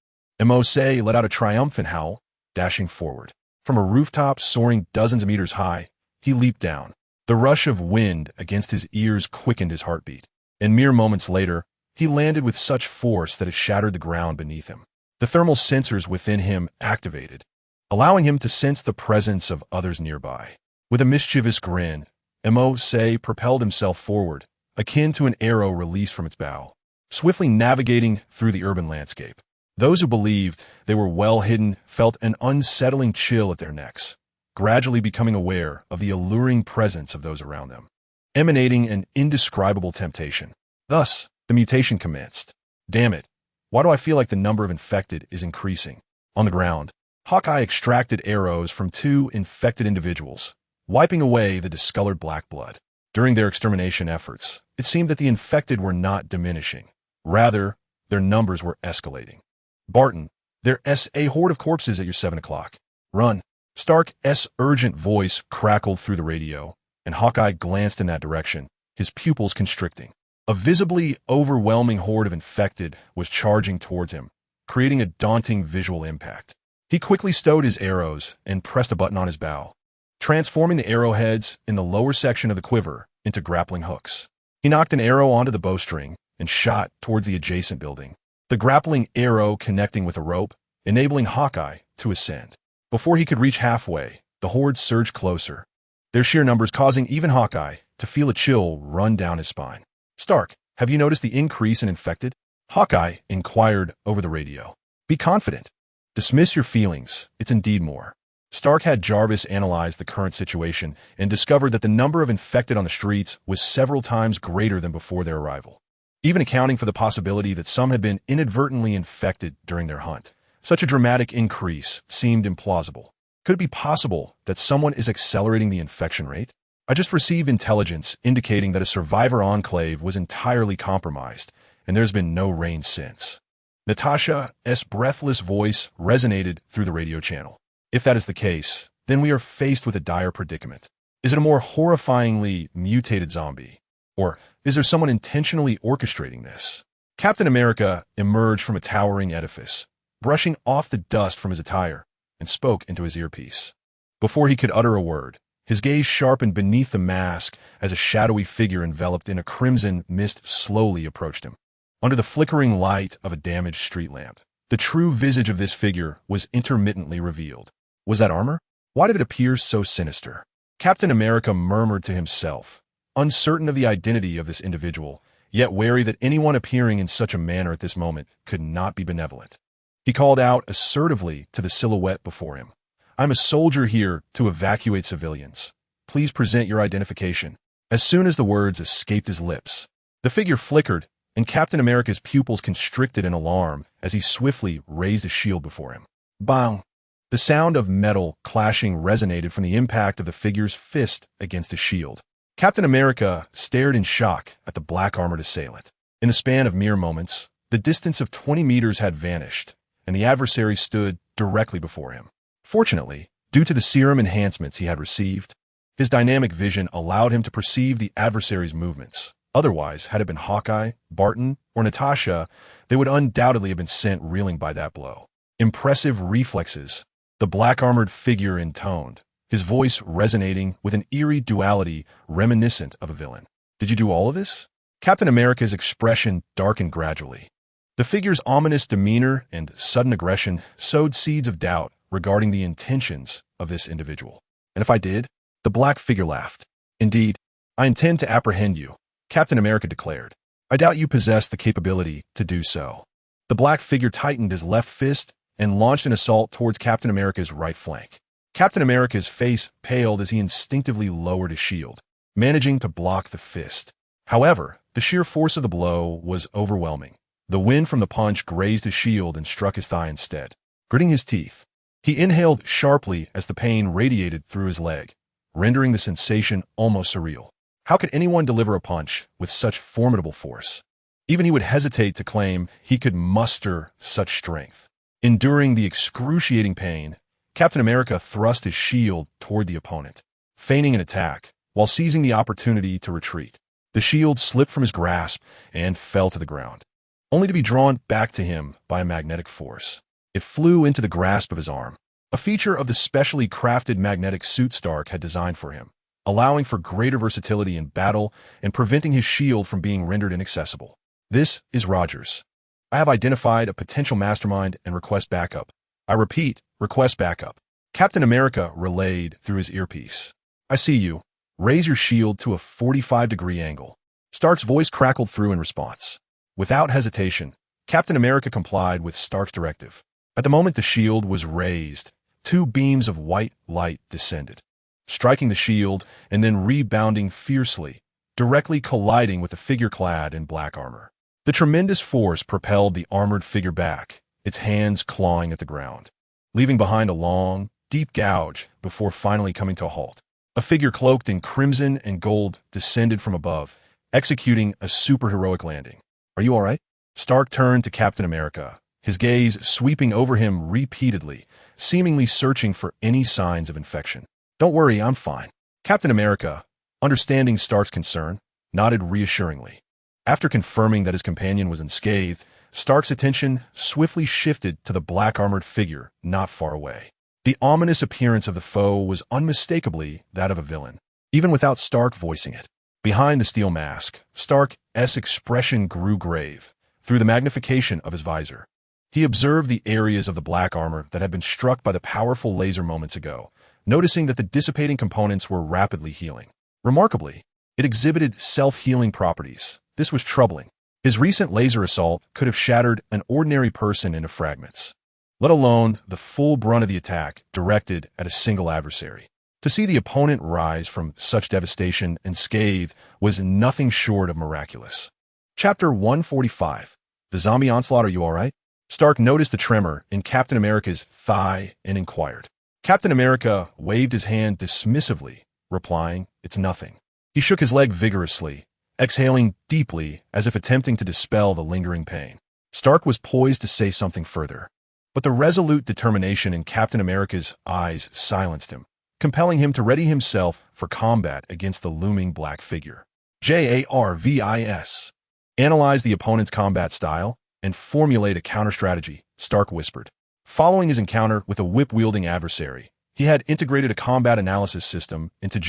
Mercer let out a triumphant howl, dashing forward. From a rooftop soaring dozens of meters high, he leaped down. The rush of wind against his ears quickened his heartbeat, and mere moments later, he landed with such force that it shattered the ground beneath him. The thermal sensors within him activated, allowing him to sense the presence of others nearby. With a mischievous grin, Mercer propelled himself forward, akin to an arrow released from its bow, swiftly navigating through the urban landscape. Those who believed they were well hidden felt an unsettling chill at their necks, gradually becoming aware of the alluring presence of those around them, emanating an indescribable temptation. Thus, the mutation commenced. Damn it, why do I feel like the number of infected is increasing? On the ground, Hawkeye extracted arrows from 2 infected individuals, wiping away the discolored black blood. During their extermination efforts, it seemed that the infected were not diminishing. Rather, their numbers were escalating. Barton, there's a horde of corpses at your 7 o'clock. Run. Stark's urgent voice crackled through the radio, and Hawkeye glanced in that direction, his pupils constricting. A visibly overwhelming horde of infected was charging towards him, creating a daunting visual impact. He quickly stowed his arrows and pressed a button on his bow, transforming the arrowheads in the lower section of the quiver into grappling hooks. He knocked an arrow onto the bowstring and shot towards the adjacent building, the grappling arrow connecting with a rope, enabling Hawkeye to ascend. Before he could reach halfway, the horde surged closer, their sheer numbers causing even Hawkeye to feel a chill run down his spine. Stark, have you noticed the increase in infected? Hawkeye inquired over the radio. Be confident. Dismiss your feelings. It's indeed more. Stark had Jarvis analyze the current situation and discovered that the number of infected on the streets was several times greater than before their arrival. Even accounting for the possibility that some had been inadvertently infected during their hunt, such a dramatic increase seemed implausible. Could it be possible that someone is accelerating the infection rate? I just received intelligence indicating that a survivor enclave was entirely compromised, and there's been no rain since. Natasha's breathless voice resonated through the radio channel. If that is the case, then we are faced with a dire predicament. Is it a more horrifyingly mutated zombie? Or is there someone intentionally orchestrating this? Captain America emerged from a towering edifice, brushing off the dust from his attire, and spoke into his earpiece. Before he could utter a word, his gaze sharpened beneath the mask as a shadowy figure enveloped in a crimson mist slowly approached him. Under the flickering light of a damaged street lamp, the true visage of this figure was intermittently revealed. Was that armor? Why did it appear so sinister? Captain America murmured to himself, uncertain of the identity of this individual, yet wary that anyone appearing in such a manner at this moment could not be benevolent. He called out assertively to the silhouette before him. I'm a soldier here to evacuate civilians. Please present your identification. As soon as the words escaped his lips, the figure flickered and Captain America's pupils constricted in alarm as he swiftly raised a shield before him. Bang! The sound of metal clashing resonated from the impact of the figure's fist against the shield. Captain America stared in shock at the black-armored assailant. In the span of mere moments, the distance of 20 meters had vanished, and the adversary stood directly before him. Fortunately, due to the serum enhancements he had received, his dynamic vision allowed him to perceive the adversary's movements. Otherwise, had it been Hawkeye, Barton, or Natasha, they would undoubtedly have been sent reeling by that blow. Impressive reflexes, the black-armored figure intoned, his voice resonating with an eerie duality reminiscent of a villain. Did you do all of this? Captain America's expression darkened gradually. The figure's ominous demeanor and sudden aggression sowed seeds of doubt regarding the intentions of this individual. And if I did? The black figure laughed. Indeed, I intend to apprehend you, Captain America declared. I doubt you possess the capability to do so. The black figure tightened his left fist and launched an assault towards Captain America's right flank. Captain America's face paled as he instinctively lowered his shield, managing to block the fist. However, the sheer force of the blow was overwhelming. The wind from the punch grazed his shield and struck his thigh instead. Gritting his teeth, he inhaled sharply as the pain radiated through his leg, rendering the sensation almost surreal. How could anyone deliver a punch with such formidable force? Even he would hesitate to claim he could muster such strength. Enduring the excruciating pain, Captain America thrust his shield toward the opponent, feigning an attack, while seizing the opportunity to retreat. The shield slipped from his grasp and fell to the ground, only to be drawn back to him by a magnetic force. It flew into the grasp of his arm, a feature of the specially crafted magnetic suit Stark had designed for him, allowing for greater versatility in battle and preventing his shield from being rendered inaccessible. This is Rogers. I have identified a potential mastermind and request backup. I repeat, request backup. Captain America relayed through his earpiece. I see you. Raise your shield to a 45-degree angle. Stark's voice crackled through in response. Without hesitation, Captain America complied with Stark's directive. At the moment the shield was raised, two beams of white light descended, striking the shield and then rebounding fiercely, directly colliding with the figure clad in black armor. The tremendous force propelled the armored figure back, its hands clawing at the ground, leaving behind a long, deep gouge before finally coming to a halt. A figure cloaked in crimson and gold descended from above, executing a superheroic landing. Are you all right? Stark turned to Captain America, his gaze sweeping over him repeatedly, seemingly searching for any signs of infection. Don't worry, I'm fine. Captain America, understanding Stark's concern, nodded reassuringly. After confirming that his companion was unscathed, Stark's attention swiftly shifted to the black-armored figure not far away. The ominous appearance of the foe was unmistakably that of a villain, even without Stark voicing it. Behind the steel mask, Stark's expression grew grave through the magnification of his visor. He observed the areas of the black armor that had been struck by the powerful laser moments ago, noticing that the dissipating components were rapidly healing. Remarkably, it exhibited self-healing properties. This was troubling. His recent laser assault could have shattered an ordinary person into fragments, let alone the full brunt of the attack directed at a single adversary. To see the opponent rise from such devastation unscathed was nothing short of miraculous. Chapter 145. The zombie onslaught. Are you all right? Stark noticed the tremor in Captain America's thigh and inquired. Captain America waved his hand dismissively, replying, "It's nothing." He shook his leg vigorously, exhaling deeply as if attempting to dispel the lingering pain. Stark was poised to say something further, but the resolute determination in Captain America's eyes silenced him, compelling him to ready himself for combat against the looming black figure. JARVIS. Analyze the opponent's combat style and formulate a counter-strategy, Stark whispered. Following his encounter with a whip-wielding adversary, he had integrated a combat analysis system into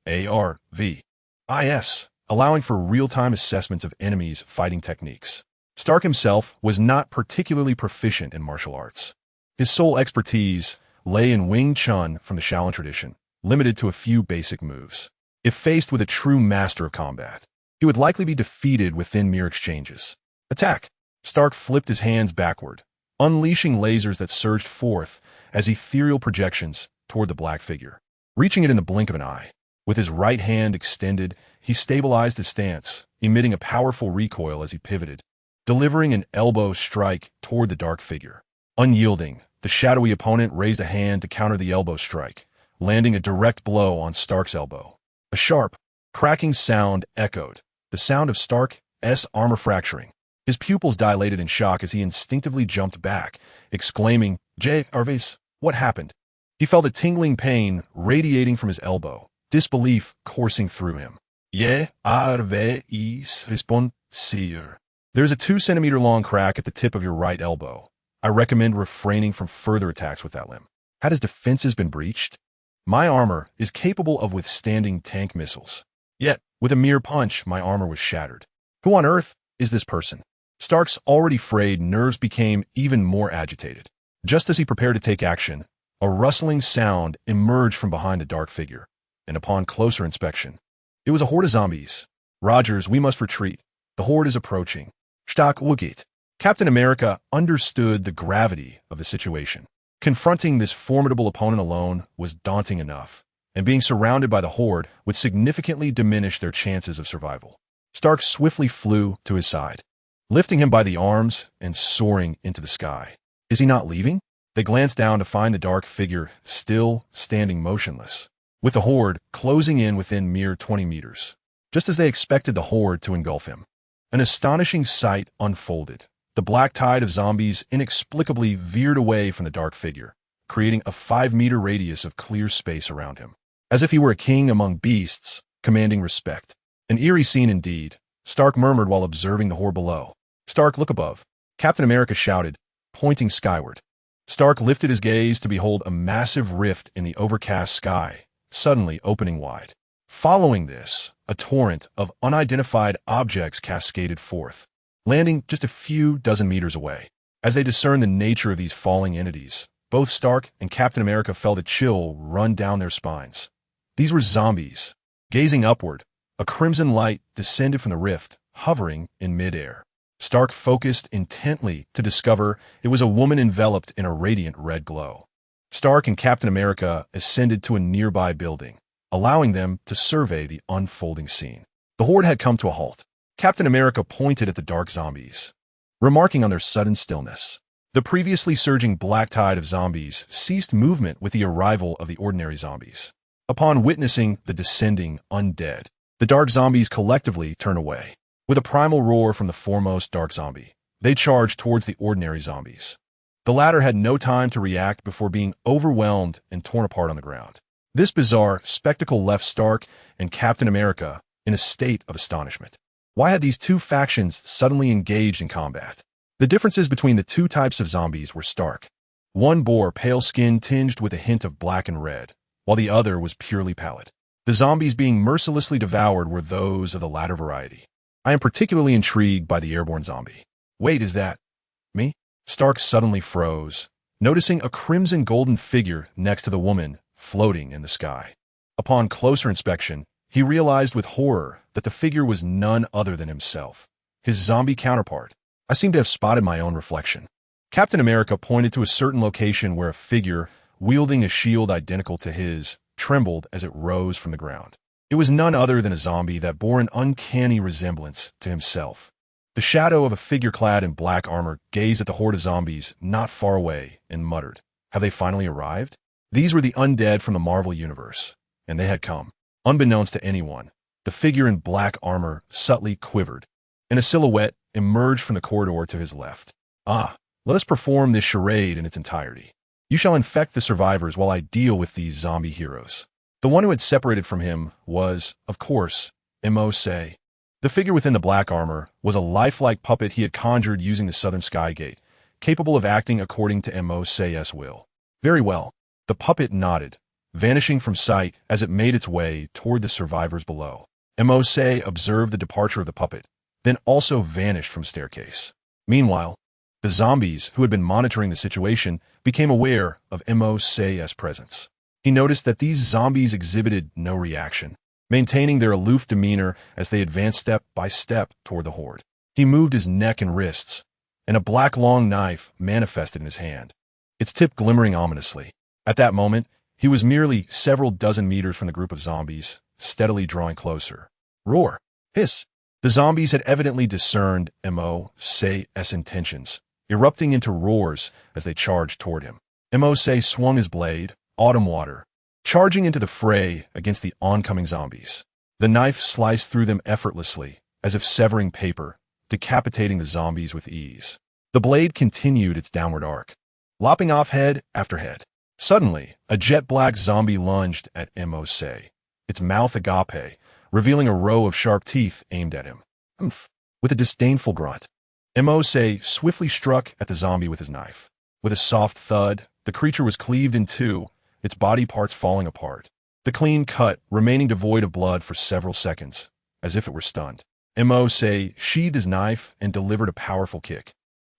JARVIS, allowing for real-time assessments of enemies' fighting techniques. Stark himself was not particularly proficient in martial arts. His sole expertise lay in Wing Chun from the Shaolin tradition, limited to a few basic moves. If faced with a true master of combat, he would likely be defeated within mere exchanges. Attack! Stark flipped his hands backward, unleashing lasers that surged forth as ethereal projections toward the black figure, reaching it in the blink of an eye. With his right hand extended, he stabilized his stance, emitting a powerful recoil as he pivoted, delivering an elbow strike toward the dark figure. Unyielding, the shadowy opponent raised a hand to counter the elbow strike, landing a direct blow on Stark's elbow. A sharp, cracking sound echoed, the sound of Stark's armor fracturing. His pupils dilated in shock as he instinctively jumped back, exclaiming, Jarvis, what happened? He felt a tingling pain radiating from his elbow, disbelief coursing through him. Jarvis, respond, sir. There's a 2-centimeter long crack at the tip of your right elbow. I recommend refraining from further attacks with that limb. Had his defenses been breached? My armor is capable of withstanding tank missiles. Yet, with a mere punch, my armor was shattered. Who on earth is this person? Stark's already frayed nerves became even more agitated. Just as he prepared to take action, a rustling sound emerged from behind the dark figure, and upon closer inspection, it was a horde of zombies. Rogers, we must retreat. The horde is approaching. Stark Wookit. Captain America understood the gravity of the situation. Confronting this formidable opponent alone was daunting enough, and being surrounded by the horde would significantly diminish their chances of survival. Stark swiftly flew to his side, lifting him by the arms and soaring into the sky. Is he not leaving? They glanced down to find the dark figure still standing motionless, with the horde closing in within mere 20 meters, just as they expected the horde to engulf him. An astonishing sight unfolded. The black tide of zombies inexplicably veered away from the dark figure, creating a 5-meter radius of clear space around him, as if he were a king among beasts, commanding respect. An eerie scene indeed, Stark murmured while observing the horde below. Stark, look above. Captain America shouted, pointing skyward. Stark lifted his gaze to behold a massive rift in the overcast sky, suddenly opening wide. Following this, a torrent of unidentified objects cascaded forth, landing just a few dozen meters away. As they discerned the nature of these falling entities, both Stark and Captain America felt a chill run down their spines. These were zombies. Gazing upward, a crimson light descended from the rift, hovering in midair. Stark focused intently to discover it was a woman enveloped in a radiant red glow. Stark and Captain America ascended to a nearby building, allowing them to survey the unfolding scene. The horde had come to a halt. Captain America pointed at the dark zombies, remarking on their sudden stillness. The previously surging black tide of zombies ceased movement with the arrival of the ordinary zombies. Upon witnessing the descending undead, the dark zombies collectively turned away. With a primal roar from the foremost dark zombie, they charged towards the ordinary zombies. The latter had no time to react before being overwhelmed and torn apart on the ground. This bizarre spectacle left Stark and Captain America in a state of astonishment. Why had these two factions suddenly engaged in combat? The differences between the two types of zombies were stark. One bore pale skin tinged with a hint of black and red, while the other was purely pallid. The zombies being mercilessly devoured were those of the latter variety. I am particularly intrigued by the airborne zombie. Wait, is that me? Stark suddenly froze, noticing a crimson golden figure next to the woman floating in the sky. Upon closer inspection, he realized with horror that the figure was none other than himself, his zombie counterpart. I seem to have spotted my own reflection. Captain America pointed to a certain location where a figure, wielding a shield identical to his, trembled as it rose from the ground. It was none other than a zombie that bore an uncanny resemblance to himself. The shadow of a figure clad in black armor gazed at the horde of zombies not far away and muttered, "Have they finally arrived?" These were the undead from the Marvel Universe, and they had come. Unbeknownst to anyone, the figure in black armor subtly quivered, and a silhouette emerged from the corridor to his left. Ah, let us perform this charade in its entirety. You shall infect the survivors while I deal with these zombie heroes. The one who had separated from him was, of course, Mercer. The figure within the black armor was a lifelike puppet he had conjured using the Southern Sky Gate, capable of acting according to Mercer's will. Very well. The puppet nodded, vanishing from sight as it made its way toward the survivors below. Mercer observed the departure of the puppet, then also vanished from staircase. Meanwhile, the zombies who had been monitoring the situation became aware of Mercer's presence. He noticed that these zombies exhibited no reaction, maintaining their aloof demeanor as they advanced step by step toward the horde. He moved his neck and wrists, and a black long knife manifested in his hand, its tip glimmering ominously. At that moment, he was merely several dozen meters from the group of zombies, steadily drawing closer. Roar! Hiss! The zombies had evidently discerned Mercer's intentions, erupting into roars as they charged toward him. Mercer swung his blade, autumn water, charging into the fray against the oncoming zombies. The knife sliced through them effortlessly, as if severing paper, decapitating the zombies with ease. The blade continued its downward arc, lopping off head after head. Suddenly, a jet-black zombie lunged at Mercer, its mouth agape, revealing a row of sharp teeth aimed at him. Humph! With a disdainful grunt, Mercer swiftly struck at the zombie with his knife. With a soft thud, the creature was cleaved in two, its body parts falling apart. The clean cut remaining devoid of blood for several seconds, as if it were stunned. Mercer sheathed his knife and delivered a powerful kick,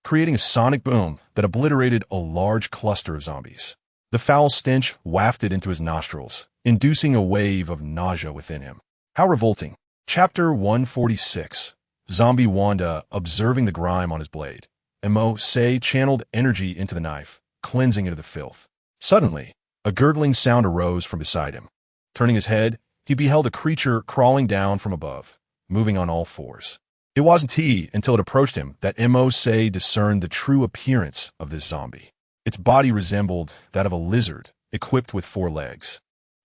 creating a sonic boom that obliterated a large cluster of zombies. The foul stench wafted into his nostrils, inducing a wave of nausea within him. How revolting. Chapter 146. Zombie Wanda observing the grime on his blade. Mercer channeled energy into the knife, cleansing it of the filth. Suddenly, a gurgling sound arose from beside him. Turning his head, he beheld a creature crawling down from above, moving on all fours. It wasn't he until it approached him that Mercer discerned the true appearance of this zombie. Its body resembled that of a lizard, equipped with 4 legs.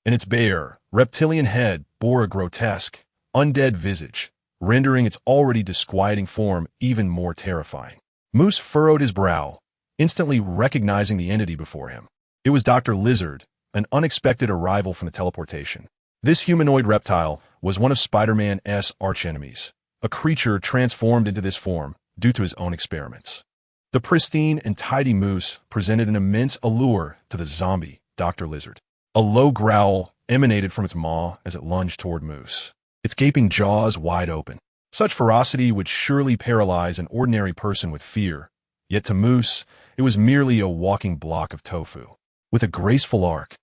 And its bare, reptilian head bore a grotesque, undead visage, rendering its already disquieting form even more terrifying. Moose furrowed his brow, instantly recognizing the entity before him. It was Dr. Lizard, an unexpected arrival from the teleportation. This humanoid reptile was one of Spider-Man's archenemies, a creature transformed into this form due to his own experiments. The pristine and tidy Moose presented an immense allure to the zombie, Dr. Lizard. A low growl emanated from its maw as it lunged toward Moose, its gaping jaws wide open. Such ferocity would surely paralyze an ordinary person with fear, yet to Moose, it was merely a walking block of tofu. With a graceful arc,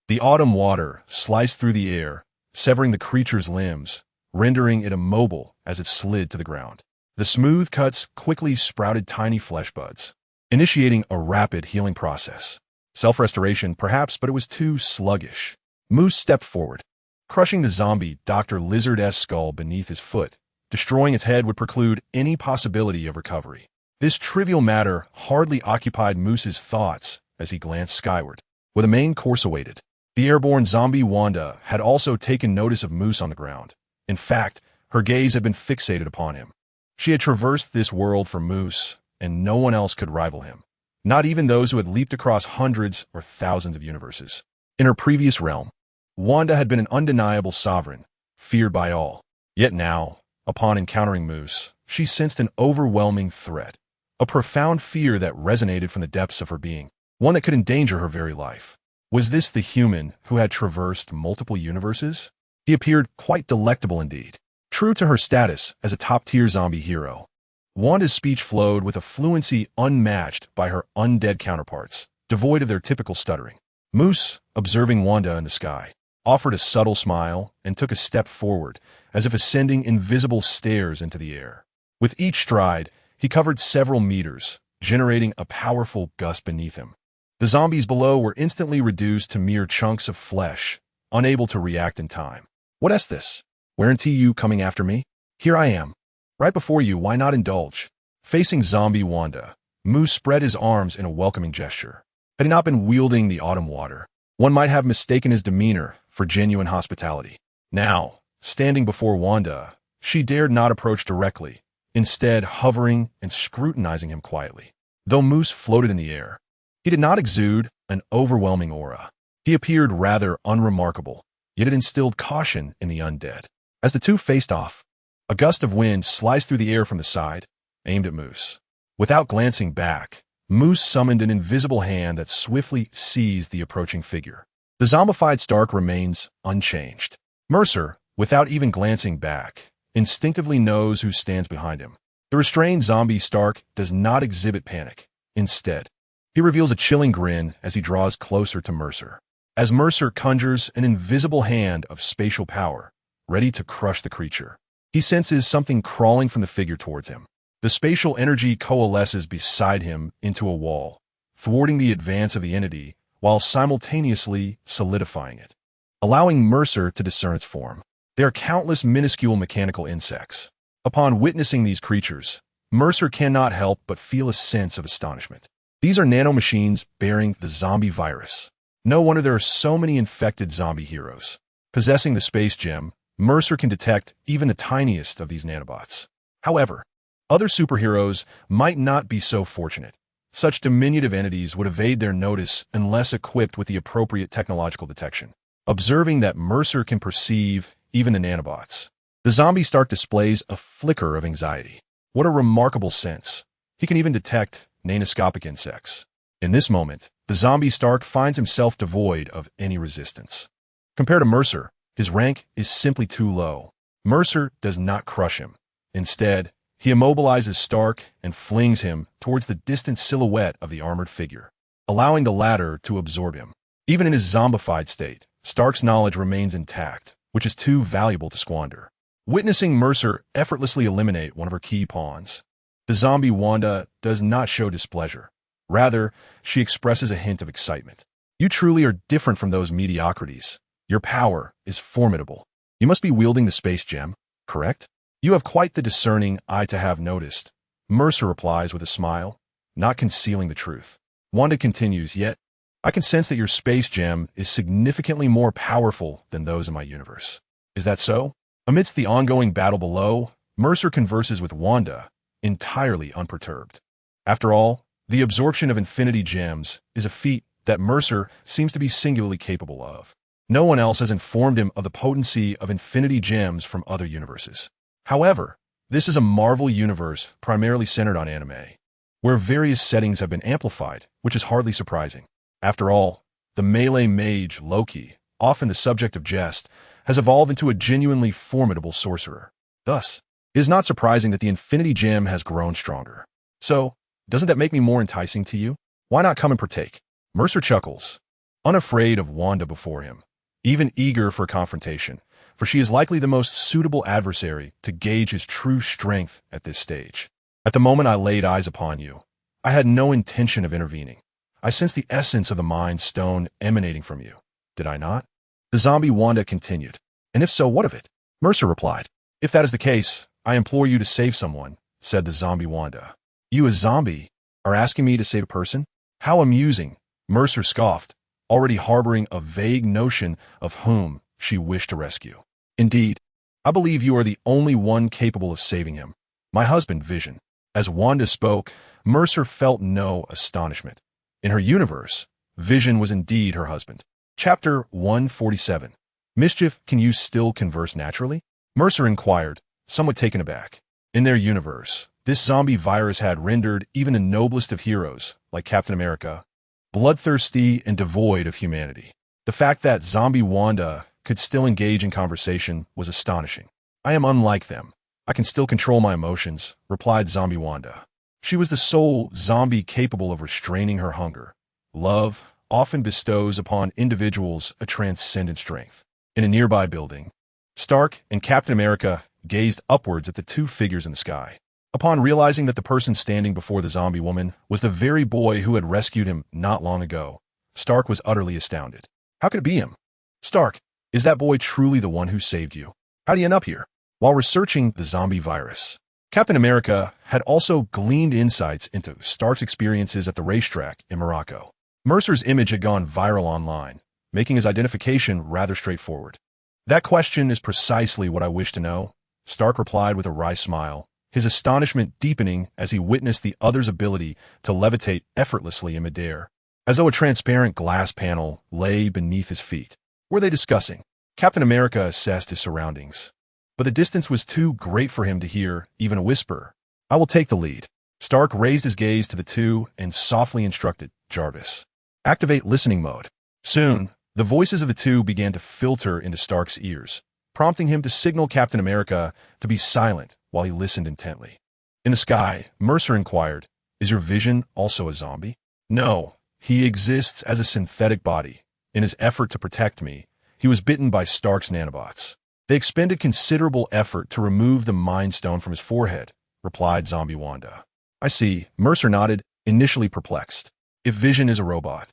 the autumn water sliced through the air, severing the creature's limbs, rendering it immobile as it slid to the ground. The smooth cuts quickly sprouted tiny flesh buds, initiating a rapid healing process. Self-restoration, perhaps, but it was too sluggish. Moose stepped forward, crushing the zombie Dr. Lizard's skull beneath his foot. Destroying its head would preclude any possibility of recovery. This trivial matter hardly occupied Moose's thoughts as he glanced skyward, where the main course awaited. The airborne zombie Wanda had also taken notice of Moose on the ground. In fact, her gaze had been fixated upon him. She had traversed this world for Moose, and no one else could rival him, not even those who had leaped across hundreds or thousands of universes. In her previous realm, Wanda had been an undeniable sovereign, feared by all. Yet now, upon encountering Moose, she sensed an overwhelming threat, a profound fear that resonated from the depths of her being, one that could endanger her very life. Was this the human who had traversed multiple universes? He appeared quite delectable indeed. True to her status as a top-tier zombie hero, Wanda's speech flowed with a fluency unmatched by her undead counterparts, devoid of their typical stuttering. Moose, observing Wanda in the sky, offered a subtle smile and took a step forward, as if ascending invisible stairs into the air. With each stride, he covered several meters, generating a powerful gust beneath him. The zombies below were instantly reduced to mere chunks of flesh, unable to react in time. What is this? Weren't you coming after me? Here I am. Right before you, why not indulge? Facing zombie Wanda, Moose spread his arms in a welcoming gesture. Had he not been wielding the autumn water, one might have mistaken his demeanor for genuine hospitality. Now, standing before Wanda, she dared not approach directly, instead hovering and scrutinizing him quietly. Though Moose floated in the air, he did not exude an overwhelming aura. He appeared rather unremarkable, yet it instilled caution in the undead. As the two faced off, a gust of wind sliced through the air from the side, aimed at Moose. Without glancing back, Moose summoned an invisible hand that swiftly seized the approaching figure. The zombified Stark remains unchanged. Mercer, without even glancing back, instinctively knows who stands behind him. The restrained zombie Stark does not exhibit panic. Instead, he reveals a chilling grin as he draws closer to Mercer. As Mercer conjures an invisible hand of spatial power, ready to crush the creature, he senses something crawling from the figure towards him. The spatial energy coalesces beside him into a wall, thwarting the advance of the entity while simultaneously solidifying it, allowing Mercer to discern its form. They are countless minuscule mechanical insects. Upon witnessing these creatures, Mercer cannot help but feel a sense of astonishment. These are nanomachines bearing the zombie virus. No wonder there are so many infected zombie heroes. Possessing the space gem, Mercer can detect even the tiniest of these nanobots. However, other superheroes might not be so fortunate. Such diminutive entities would evade their notice unless equipped with the appropriate technological detection. Observing that Mercer can perceive even the nanobots, the zombie Stark displays a flicker of anxiety. What a remarkable sense. He can even detect nanoscopic insects. In this moment, the zombie Stark finds himself devoid of any resistance. Compared to Mercer, his rank is simply too low. Mercer does not crush him. Instead, he immobilizes Stark and flings him towards the distant silhouette of the armored figure, allowing the latter to absorb him. Even in his zombified state, Stark's knowledge remains intact, which is too valuable to squander. Witnessing Mercer effortlessly eliminate one of her key pawns, the zombie Wanda does not show displeasure. Rather, she expresses a hint of excitement. You truly are different from those mediocrities. Your power is formidable. You must be wielding the space gem, correct? You have quite the discerning eye to have noticed. Mercer replies with a smile, not concealing the truth. Wanda continues, yet, I can sense that your space gem is significantly more powerful than those in my universe. Is that so? Amidst the ongoing battle below, Mercer converses with Wanda, entirely unperturbed. After all, the absorption of infinity gems is a feat that Mercer seems to be singularly capable of. No one else has informed him of the potency of infinity gems from other universes. However, this is a Marvel universe primarily centered on anime, where various settings have been amplified, which is hardly surprising. After all, the melee mage Loki, often the subject of jest, has evolved into a genuinely formidable sorcerer. Thus, it is not surprising that the infinity gem has grown stronger. So, doesn't that make me more enticing to you? Why not come and partake? Mercer chuckles, unafraid of Wanda before him, even eager for confrontation, for she is likely the most suitable adversary to gauge his true strength at this stage. At the moment I laid eyes upon you, I had no intention of intervening. I sensed the essence of the Mind Stone emanating from you. Did I not? The zombie Wanda continued. And if so, what of it? Mercer replied. If that is the case, I implore you to save someone, said the zombie Wanda. You, a zombie, are asking me to save a person? How amusing, Mercer scoffed, already harboring a vague notion of whom she wished to rescue. Indeed, I believe you are the only one capable of saving him. My husband, Vision. As Wanda spoke, Mercer felt no astonishment. In her universe, Vision was indeed her husband. Chapter 147. Mischief, can you still converse naturally? Mercer inquired, somewhat taken aback. In their universe, this zombie virus had rendered even the noblest of heroes, like Captain America, bloodthirsty and devoid of humanity. The fact that zombie Wanda could still engage in conversation was astonishing. I am unlike them. I can still control my emotions, replied zombie Wanda. She was the sole zombie capable of restraining her hunger. Love often bestows upon individuals a transcendent strength. In a nearby building, Stark and Captain America gazed upwards at the two figures in the sky. Upon realizing that the person standing before the zombie woman was the very boy who had rescued him not long ago, Stark was utterly astounded. How could it be him? Stark, is that boy truly the one who saved you? How'd he end up here? While researching the zombie virus, Captain America had also gleaned insights into Stark's experiences at the racetrack in Morocco. Mercer's image had gone viral online, making his identification rather straightforward. That question is precisely what I wish to know, Stark replied with a wry smile, his astonishment deepening as he witnessed the other's ability to levitate effortlessly in midair, as though a transparent glass panel lay beneath his feet. Were they discussing? Captain America assessed his surroundings, but the distance was too great for him to hear even a whisper. I will take the lead. Stark raised his gaze to the two and softly instructed Jarvis. Activate listening mode. Soon, the voices of the two began to filter into Stark's ears, prompting him to signal Captain America to be silent while he listened intently. In the sky, Mercer inquired, is your Vision also a zombie? No, he exists as a synthetic body. In his effort to protect me, he was bitten by Stark's nanobots. They expended considerable effort to remove the Mind Stone from his forehead, replied zombie Wanda. I see, Mercer nodded, initially perplexed. If Vision is a robot,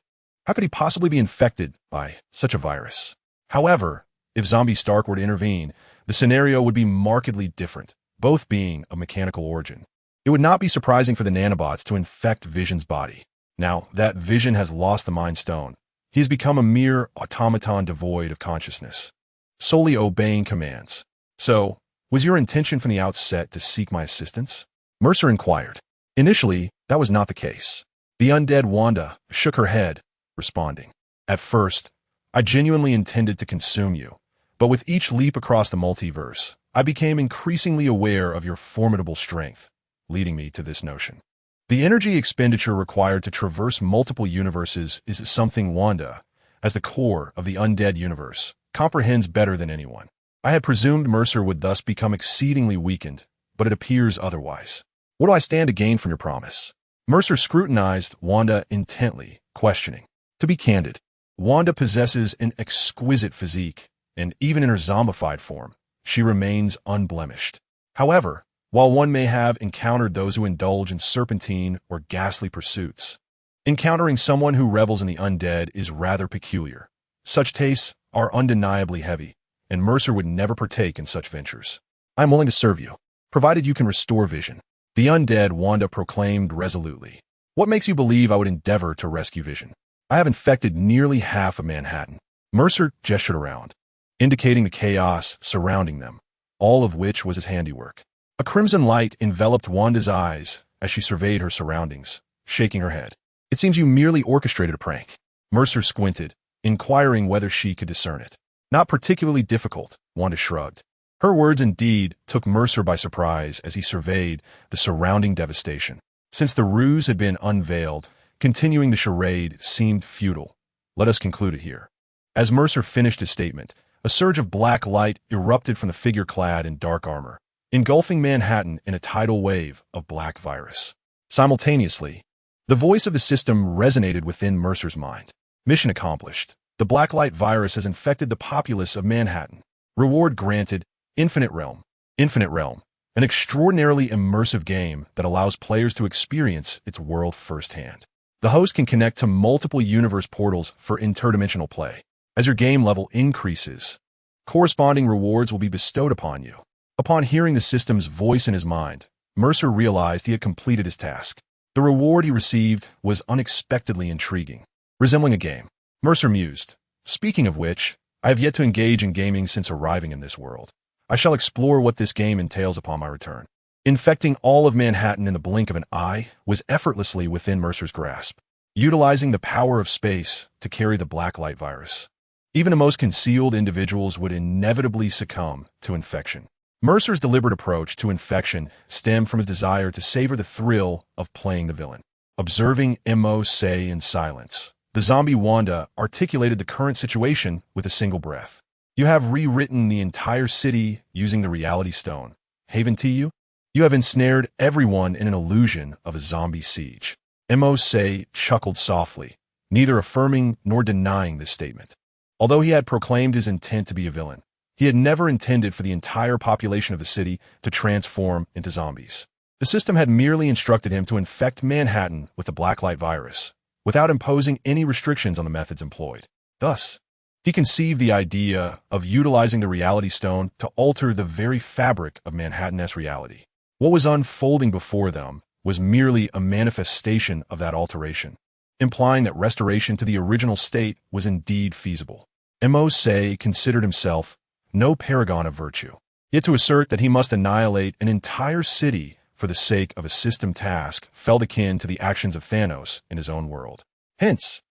how could he possibly be infected by such a virus? However, if zombie Stark were to intervene, the scenario would be markedly different, both being of mechanical origin. It would not be surprising for the nanobots to infect Vision's body. Now that Vision has lost the Mind Stone, he has become a mere automaton devoid of consciousness, solely obeying commands. So, was your intention from the outset to seek my assistance? Mercer inquired. Initially, that was not the case. The undead Wanda shook her head, responding. At first, I genuinely intended to consume you, but with each leap across the multiverse, I became increasingly aware of your formidable strength, leading me to this notion. The energy expenditure required to traverse multiple universes is something Wanda, as the core of the undead universe, comprehends better than anyone. I had presumed Mercer would thus become exceedingly weakened, but it appears otherwise. What do I stand to gain from your promise? Mercer scrutinized Wanda intently, questioning. To be candid, Wanda possesses an exquisite physique, and even in her zombified form, she remains unblemished. However, while one may have encountered those who indulge in serpentine or ghastly pursuits, encountering someone who revels in the undead is rather peculiar. Such tastes are undeniably heavy, and Mercer would never partake in such ventures. I am willing to serve you, provided you can restore Vision. The undead Wanda proclaimed resolutely. What makes you believe I would endeavor to rescue Vision? I have infected nearly half of Manhattan. Mercer gestured around, indicating the chaos surrounding them, all of which was his handiwork. A crimson light enveloped Wanda's eyes as she surveyed her surroundings, shaking her head. It seems you merely orchestrated a prank. Mercer squinted, inquiring whether she could discern it. Not particularly difficult, Wanda shrugged. Her words indeed took Mercer by surprise as he surveyed the surrounding devastation. Since the ruse had been unveiled, continuing the charade seemed futile. Let us conclude it here. As Mercer finished his statement, a surge of black light erupted from the figure clad in dark armor, engulfing Manhattan in a tidal wave of black virus. Simultaneously, the voice of the system resonated within Mercer's mind. Mission accomplished. The Blacklight Virus has infected the populace of Manhattan. Reward granted, Infinite Realm. Infinite Realm, an extraordinarily immersive game that allows players to experience its world firsthand. The host can connect to multiple universe portals for interdimensional play. As your game level increases, corresponding rewards will be bestowed upon you. Upon hearing the system's voice in his mind, Mercer realized he had completed his task. The reward he received was unexpectedly intriguing, resembling a game. Mercer mused. Speaking of which, I have yet to engage in gaming since arriving in this world. I shall explore what this game entails upon my return. Infecting all of Manhattan in the blink of an eye was effortlessly within Mercer's grasp, utilizing the power of space to carry the Blacklight Virus. Even the most concealed individuals would inevitably succumb to infection. Mercer's deliberate approach to infection stemmed from his desire to savor the thrill of playing the villain. Observing Mo say in silence, the zombie Wanda articulated the current situation with a single breath. You have rewritten the entire city using the Reality Stone. Haven to you? You have ensnared everyone in an illusion of a zombie siege. Mo say chuckled softly, neither affirming nor denying this statement. Although he had proclaimed his intent to be a villain, he had never intended for the entire population of the city to transform into zombies. The system had merely instructed him to infect Manhattan with the Blacklight Virus, without imposing any restrictions on the methods employed. Thus, he conceived the idea of utilizing the Reality Stone to alter the very fabric of Manhattan's reality. What was unfolding before them was merely a manifestation of that alteration, implying that restoration to the original state was indeed feasible. Mo say considered himself no paragon of virtue, yet to assert that he must annihilate an entire city for the sake of a system task felt akin to the actions of Thanos in his own world. Hence,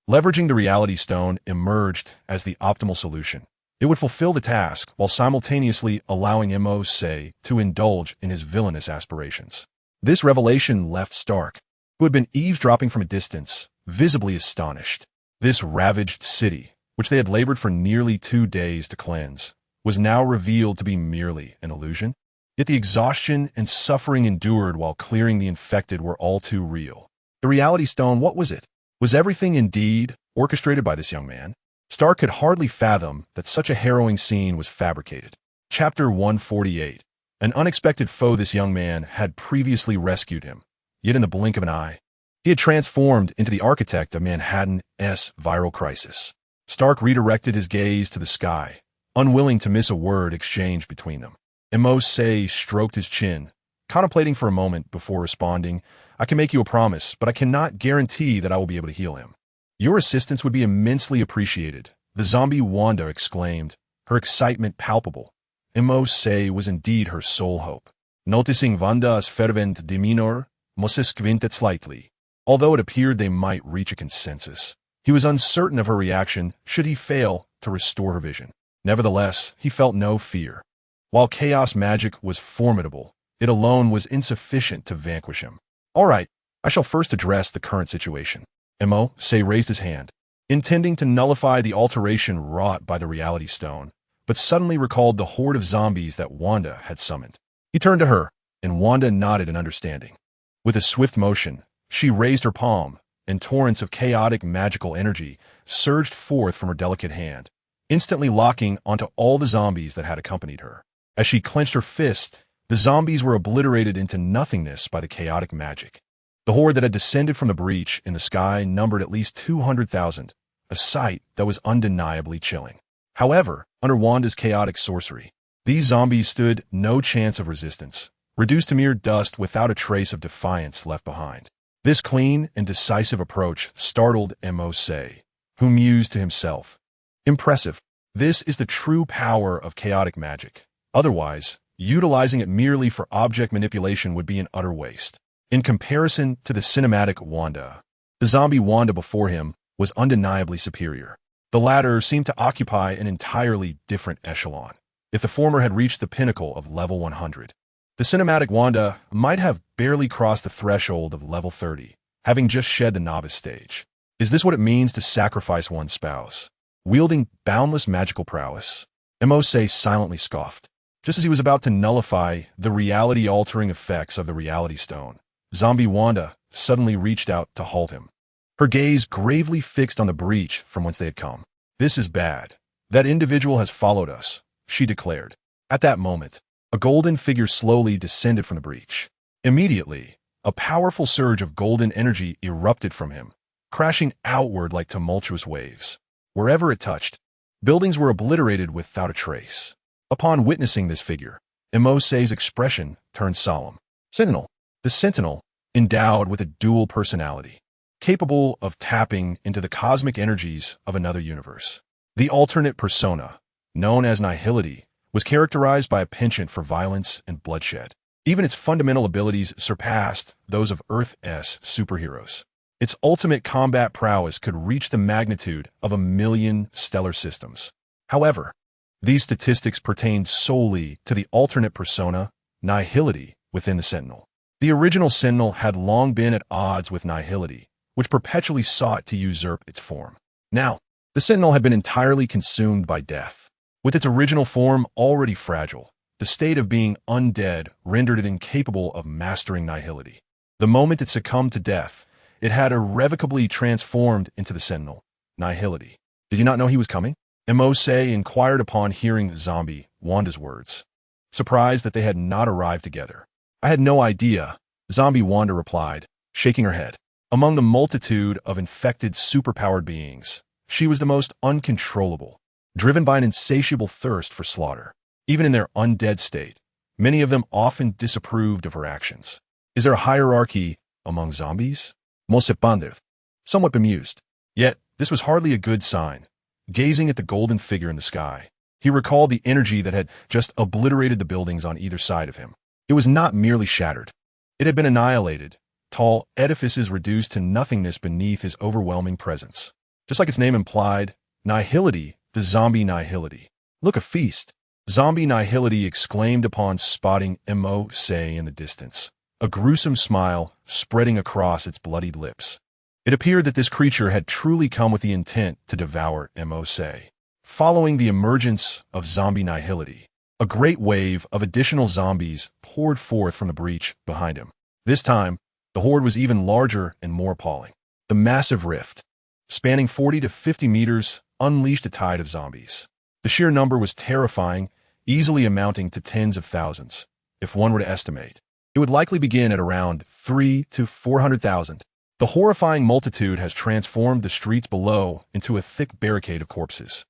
leveraging the Reality Stone emerged as the optimal solution. It would fulfill the task while simultaneously allowing Mo say to indulge in his villainous aspirations. This revelation left Stark, who had been eavesdropping from a distance, visibly astonished. This ravaged city, which they had labored for nearly 2 days to cleanse, was now revealed to be merely an illusion. Yet the exhaustion and suffering endured while clearing the infected were all too real. The Reality Stone, what was it? Was everything indeed orchestrated by this young man? Stark could hardly fathom that such a harrowing scene was fabricated. Chapter 148. An unexpected foe. This young man had previously rescued him, yet in the blink of an eye, he had transformed into the architect of Manhattan's viral crisis. Stark redirected his gaze to the sky, unwilling to miss a word exchanged between them. Mercer stroked his chin, contemplating for a moment before responding. I can make you a promise, but I cannot guarantee that I will be able to heal him. Your assistance would be immensely appreciated, the zombie Wanda exclaimed, her excitement palpable. Mercer was indeed her sole hope. Noticing Wanda's fervent demeanor, Moses squinted slightly. Although it appeared they might reach a consensus, he was uncertain of her reaction should he fail to restore her vision. Nevertheless, he felt no fear. While chaos magic was formidable, it alone was insufficient to vanquish him. All right, I shall first address the current situation. Mercer raised his hand, intending to nullify the alteration wrought by the reality stone, but suddenly recalled the horde of zombies that Wanda had summoned. He turned to her, and Wanda nodded in understanding. With a swift motion, she raised her palm, and torrents of chaotic magical energy surged forth from her delicate hand, instantly locking onto all the zombies that had accompanied her. As she clenched her fist, the zombies were obliterated into nothingness by the chaotic magic. The horde that had descended from the breach in the sky numbered at least 200,000, a sight that was undeniably chilling. However, under Wanda's chaotic sorcery, these zombies stood no chance of resistance, reduced to mere dust without a trace of defiance left behind. This clean and decisive approach startled Mercer, who mused to himself, "Impressive. This is the true power of chaotic magic. Otherwise, utilizing it merely for object manipulation would be an utter waste." In comparison to the cinematic Wanda, the zombie Wanda before him was undeniably superior. The latter seemed to occupy an entirely different echelon. If the former had reached the pinnacle of level 100, the cinematic Wanda might have barely crossed the threshold of level 30, having just shed the novice stage. Is this what it means to sacrifice one's spouse, wielding boundless magical prowess? Mercer silently scoffed. Just as he was about to nullify the reality-altering effects of the reality stone, zombie Wanda suddenly reached out to halt him, her gaze gravely fixed on the breach from whence they had come. "This is bad. That individual has followed us," she declared. At that moment, a golden figure slowly descended from the breach. Immediately, a powerful surge of golden energy erupted from him, crashing outward like tumultuous waves. Wherever it touched, buildings were obliterated without a trace. Upon witnessing this figure, Mercer's expression turned solemn. Sentinel. The Sentinel, endowed with a dual personality, capable of tapping into the cosmic energies of another universe. The alternate persona, known as Nihility, was characterized by a penchant for violence and bloodshed. Even its fundamental abilities surpassed those of Earth's superheroes. Its ultimate combat prowess could reach the magnitude of 1,000,000 stellar systems. However, these statistics pertained solely to the alternate persona, Nihility, within the Sentinel. The original Sentinel had long been at odds with Nihility, which perpetually sought to usurp its form. Now, the Sentinel had been entirely consumed by death. With its original form already fragile, the state of being undead rendered it incapable of mastering Nihility. The moment it succumbed to death, it had irrevocably transformed into the Sentinel, Nihility. Did you not know he was coming? Mercer inquired upon hearing zombie Wanda's words, surprised that they had not arrived together. "I had no idea," zombie Wanda replied, shaking her head. Among the multitude of infected superpowered beings, she was the most uncontrollable, driven by an insatiable thirst for slaughter. Even in their undead state, many of them often disapproved of her actions. "Is there a hierarchy among zombies?" Moses pondered, somewhat bemused. Yet, this was hardly a good sign. Gazing at the golden figure in the sky, he recalled the energy that had just obliterated the buildings on either side of him. It was not merely shattered. It had been annihilated, tall edifices reduced to nothingness beneath his overwhelming presence. Just like its name implied, Nihility, the zombie Nihility. "Look, a feast!" Zombie Nihility exclaimed upon spotting Mercer in the distance, a gruesome smile spreading across its bloodied lips. It appeared that this creature had truly come with the intent to devour Mercer. Following the emergence of zombie Nihility, a great wave of additional zombies poured forth from the breach behind him. This time, the horde was even larger and more appalling. The massive rift, spanning 40 to 50 meters, unleashed a tide of zombies. The sheer number was terrifying, easily amounting to tens of thousands. If one were to estimate, it would likely begin at around 3 to 400,000. The horrifying multitude has transformed the streets below into a thick barricade of corpses.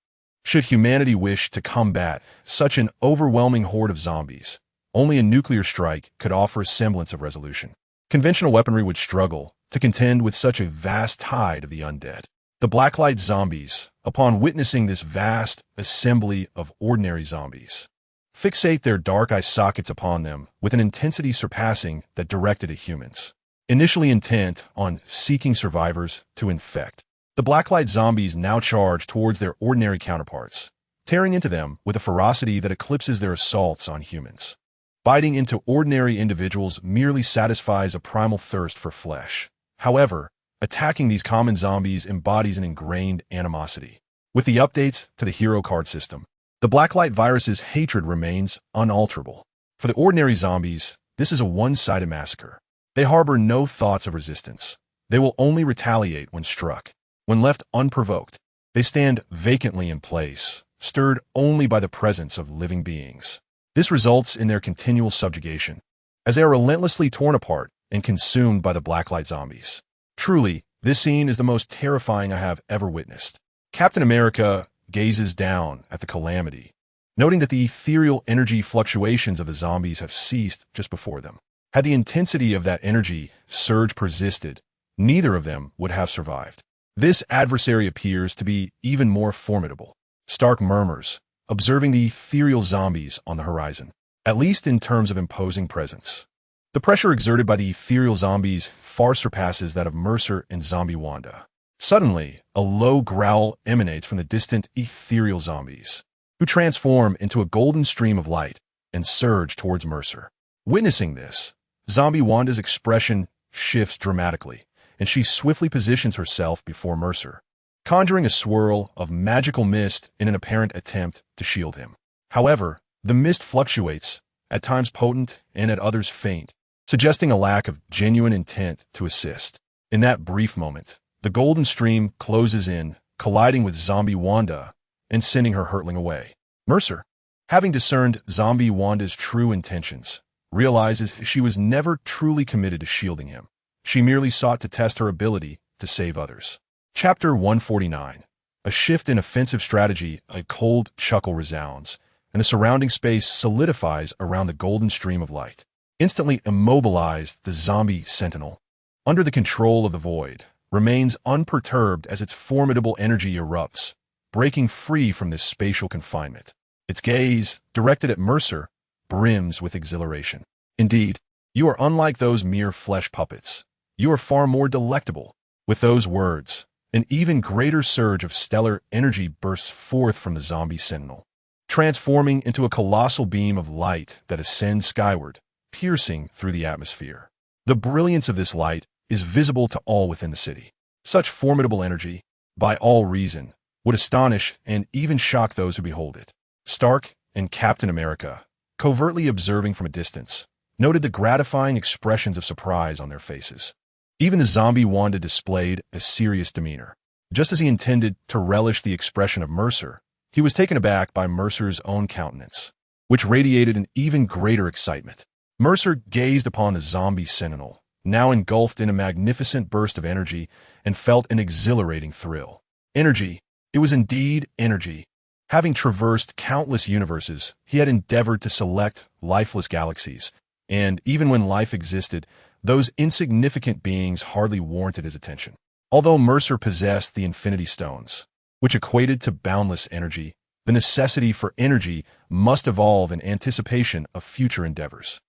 Should humanity wish to combat such an overwhelming horde of zombies, only a nuclear strike could offer a semblance of resolution. Conventional weaponry would struggle to contend with such a vast tide of the undead. The Blacklight zombies, upon witnessing this vast assembly of ordinary zombies, fixate their dark eye sockets upon them with an intensity surpassing that directed at humans. Initially intent on seeking survivors to infect, the Blacklight zombies now charge towards their ordinary counterparts, tearing into them with a ferocity that eclipses their assaults on humans. Biting into ordinary individuals merely satisfies a primal thirst for flesh. However, attacking these common zombies embodies an ingrained animosity. With the updates to the hero card system, the Blacklight Virus's hatred remains unalterable. For the ordinary zombies, this is a one-sided massacre. They harbor no thoughts of resistance. They will only retaliate when struck. When left unprovoked, they stand vacantly in place, stirred only by the presence of living beings. This results in their continual subjugation, as they are relentlessly torn apart and consumed by the Blacklight zombies. Truly, this scene is the most terrifying I have ever witnessed. Captain America gazes down at the calamity, noting that the ethereal energy fluctuations of the zombies have ceased just before them. Had the intensity of that energy surge persisted, neither of them would have survived. This adversary appears to be even more formidable. Stark murmurs, observing the ethereal zombies on the horizon, at least in terms of imposing presence. The pressure exerted by the ethereal zombies far surpasses that of Mercer and Zombie Wanda. Suddenly, a low growl emanates from the distant ethereal zombies, who transform into a golden stream of light and surge towards Mercer. Witnessing this, Zombie Wanda's expression shifts dramatically, and she swiftly positions herself before Mercer, conjuring a swirl of magical mist in an apparent attempt to shield him. However, the mist fluctuates, at times potent and at others faint, suggesting a lack of genuine intent to assist. In that brief moment, the golden stream closes in, colliding with Zombie Wanda and sending her hurtling away. Mercer, having discerned Zombie Wanda's true intentions, realizes she was never truly committed to shielding him. She merely sought to test her ability to save others. Chapter 149. A shift in offensive strategy, a cold chuckle resounds, and the surrounding space solidifies around the golden stream of light. Instantly immobilized, the zombie sentinel, under the control of the void, remains unperturbed as its formidable energy erupts, breaking free from this spatial confinement. Its gaze, directed at Mercer, brims with exhilaration. Indeed, you are unlike those mere flesh puppets. You are far more delectable. With those words, an even greater surge of stellar energy bursts forth from the zombie sentinel, transforming into a colossal beam of light that ascends skyward, piercing through the atmosphere. The brilliance of this light is visible to all within the city. Such formidable energy, by all reason, would astonish and even shock those who behold it. Stark and Captain America, covertly observing from a distance, noted the gratifying expressions of surprise on their faces. Even the Zombie Wanda displayed a serious demeanor. Just as he intended to relish the expression of Mercer, he was taken aback by Mercer's own countenance, which radiated an even greater excitement. Mercer gazed upon the zombie sentinel, now engulfed in a magnificent burst of energy, and felt an exhilarating thrill. Energy. It was indeed energy. Having traversed countless universes, he had endeavored to select lifeless galaxies, and even when life existed, those insignificant beings hardly warranted his attention. Although Mercer possessed the Infinity Stones, which equated to boundless energy, the necessity for energy must evolve in anticipation of future endeavors.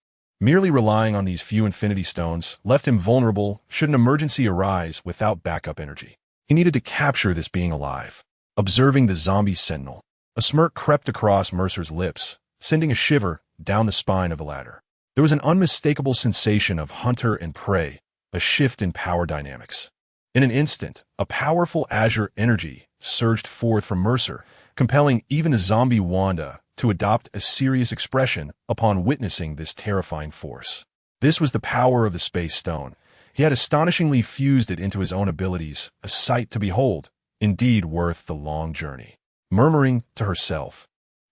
Merely relying on these few Infinity Stones left him vulnerable should an emergency arise without backup energy. He needed to capture this being alive. Observing the zombie sentinel, a smirk crept across Mercer's lips, sending a shiver down the spine of the latter. There was an unmistakable sensation of hunter and prey, a shift in power dynamics. In an instant, a powerful azure energy surged forth from Mercer, compelling even the zombie Wanda to adopt a serious expression upon witnessing this terrifying force. This was the power of the Space Stone. He had astonishingly fused it into his own abilities, a sight to behold, indeed worth the long journey. Murmuring to herself,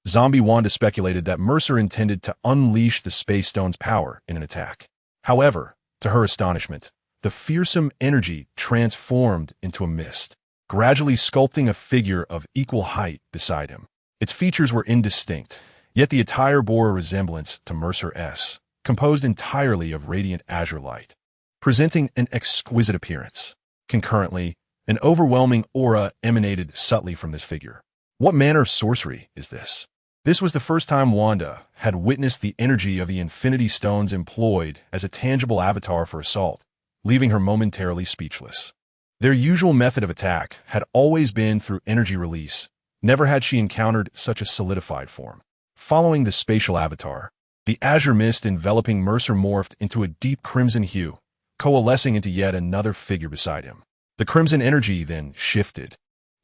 Zombie Wanda speculated that Mercer intended to unleash the Space Stone's power in an attack. However, to her astonishment, the fearsome energy transformed into a mist, gradually sculpting a figure of equal height beside him. Its features were indistinct, yet the attire bore a resemblance to Mercer's, composed entirely of radiant azure light, presenting an exquisite appearance. Concurrently, an overwhelming aura emanated subtly from this figure. What manner of sorcery is this? This was the first time Wanda had witnessed the energy of the Infinity Stones employed as a tangible avatar for assault, leaving her momentarily speechless. Their usual method of attack had always been through energy release. Never had she encountered such a solidified form. Following the spatial avatar, the azure mist enveloping Mercer morphed into a deep crimson hue, coalescing into yet another figure beside him. The crimson energy then shifted,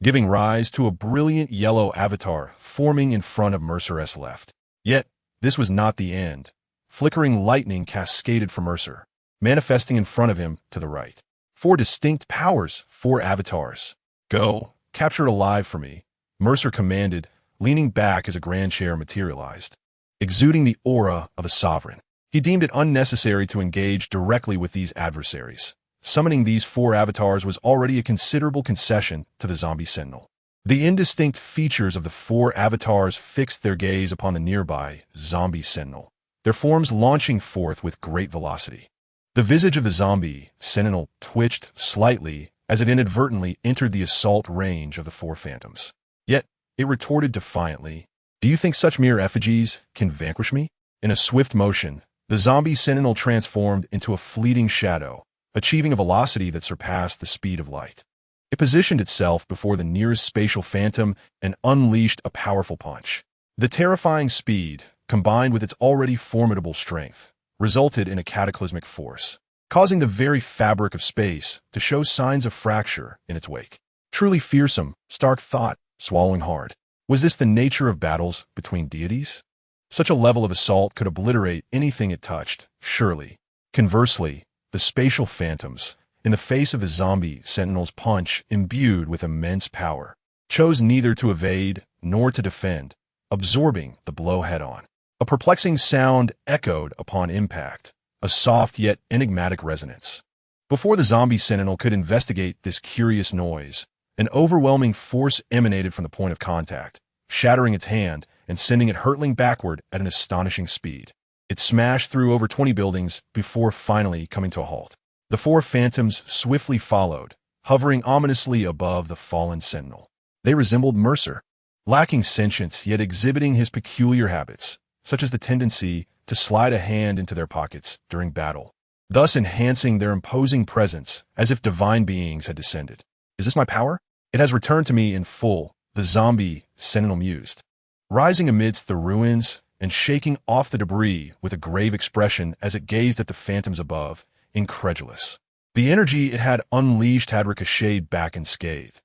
giving rise to a brilliant yellow avatar forming in front of Mercer's left. Yet, this was not the end. Flickering lightning cascaded from Mercer, manifesting in front of him to the right. 4 distinct powers, 4 avatars. Go, capture it alive for me, Mercer commanded, leaning back as a grand chair materialized, exuding the aura of a sovereign. He deemed it unnecessary to engage directly with these adversaries. Summoning these 4 avatars was already a considerable concession to the zombie sentinel. The indistinct features of the 4 avatars fixed their gaze upon the nearby zombie sentinel, their forms launching forth with great velocity. The visage of the zombie sentinel twitched slightly as it inadvertently entered the assault range of the 4 phantoms. Yet, it retorted defiantly, "Do you think such mere effigies can vanquish me?" In a swift motion, the zombie sentinel transformed into a fleeting shadow, achieving a velocity that surpassed the speed of light. It positioned itself before the nearest spatial phantom and unleashed a powerful punch. The terrifying speed, combined with its already formidable strength, resulted in a cataclysmic force, causing the very fabric of space to show signs of fracture in its wake. Truly fearsome, Stark thought, swallowing hard. Was this the nature of battles between deities? Such a level of assault could obliterate anything it touched, surely. Conversely, the spatial phantoms, in the face of the zombie sentinel's punch imbued with immense power, chose neither to evade nor to defend, absorbing the blow head-on. A perplexing sound echoed upon impact, a soft yet enigmatic resonance. Before the zombie sentinel could investigate this curious noise, an overwhelming force emanated from the point of contact, shattering its hand and sending it hurtling backward at an astonishing speed. It smashed through over 20 buildings before finally coming to a halt. The 4 phantoms swiftly followed, hovering ominously above the fallen sentinel. They resembled Mercer, lacking sentience yet exhibiting his peculiar habits, such as the tendency to slide a hand into their pockets during battle, thus enhancing their imposing presence as if divine beings had descended. "Is this my power? It has returned to me in full," the zombie sentinel mused, rising amidst the ruins and shaking off the debris with a grave expression as it gazed at the phantoms above, incredulous. The energy it had unleashed had ricocheted back in scathe.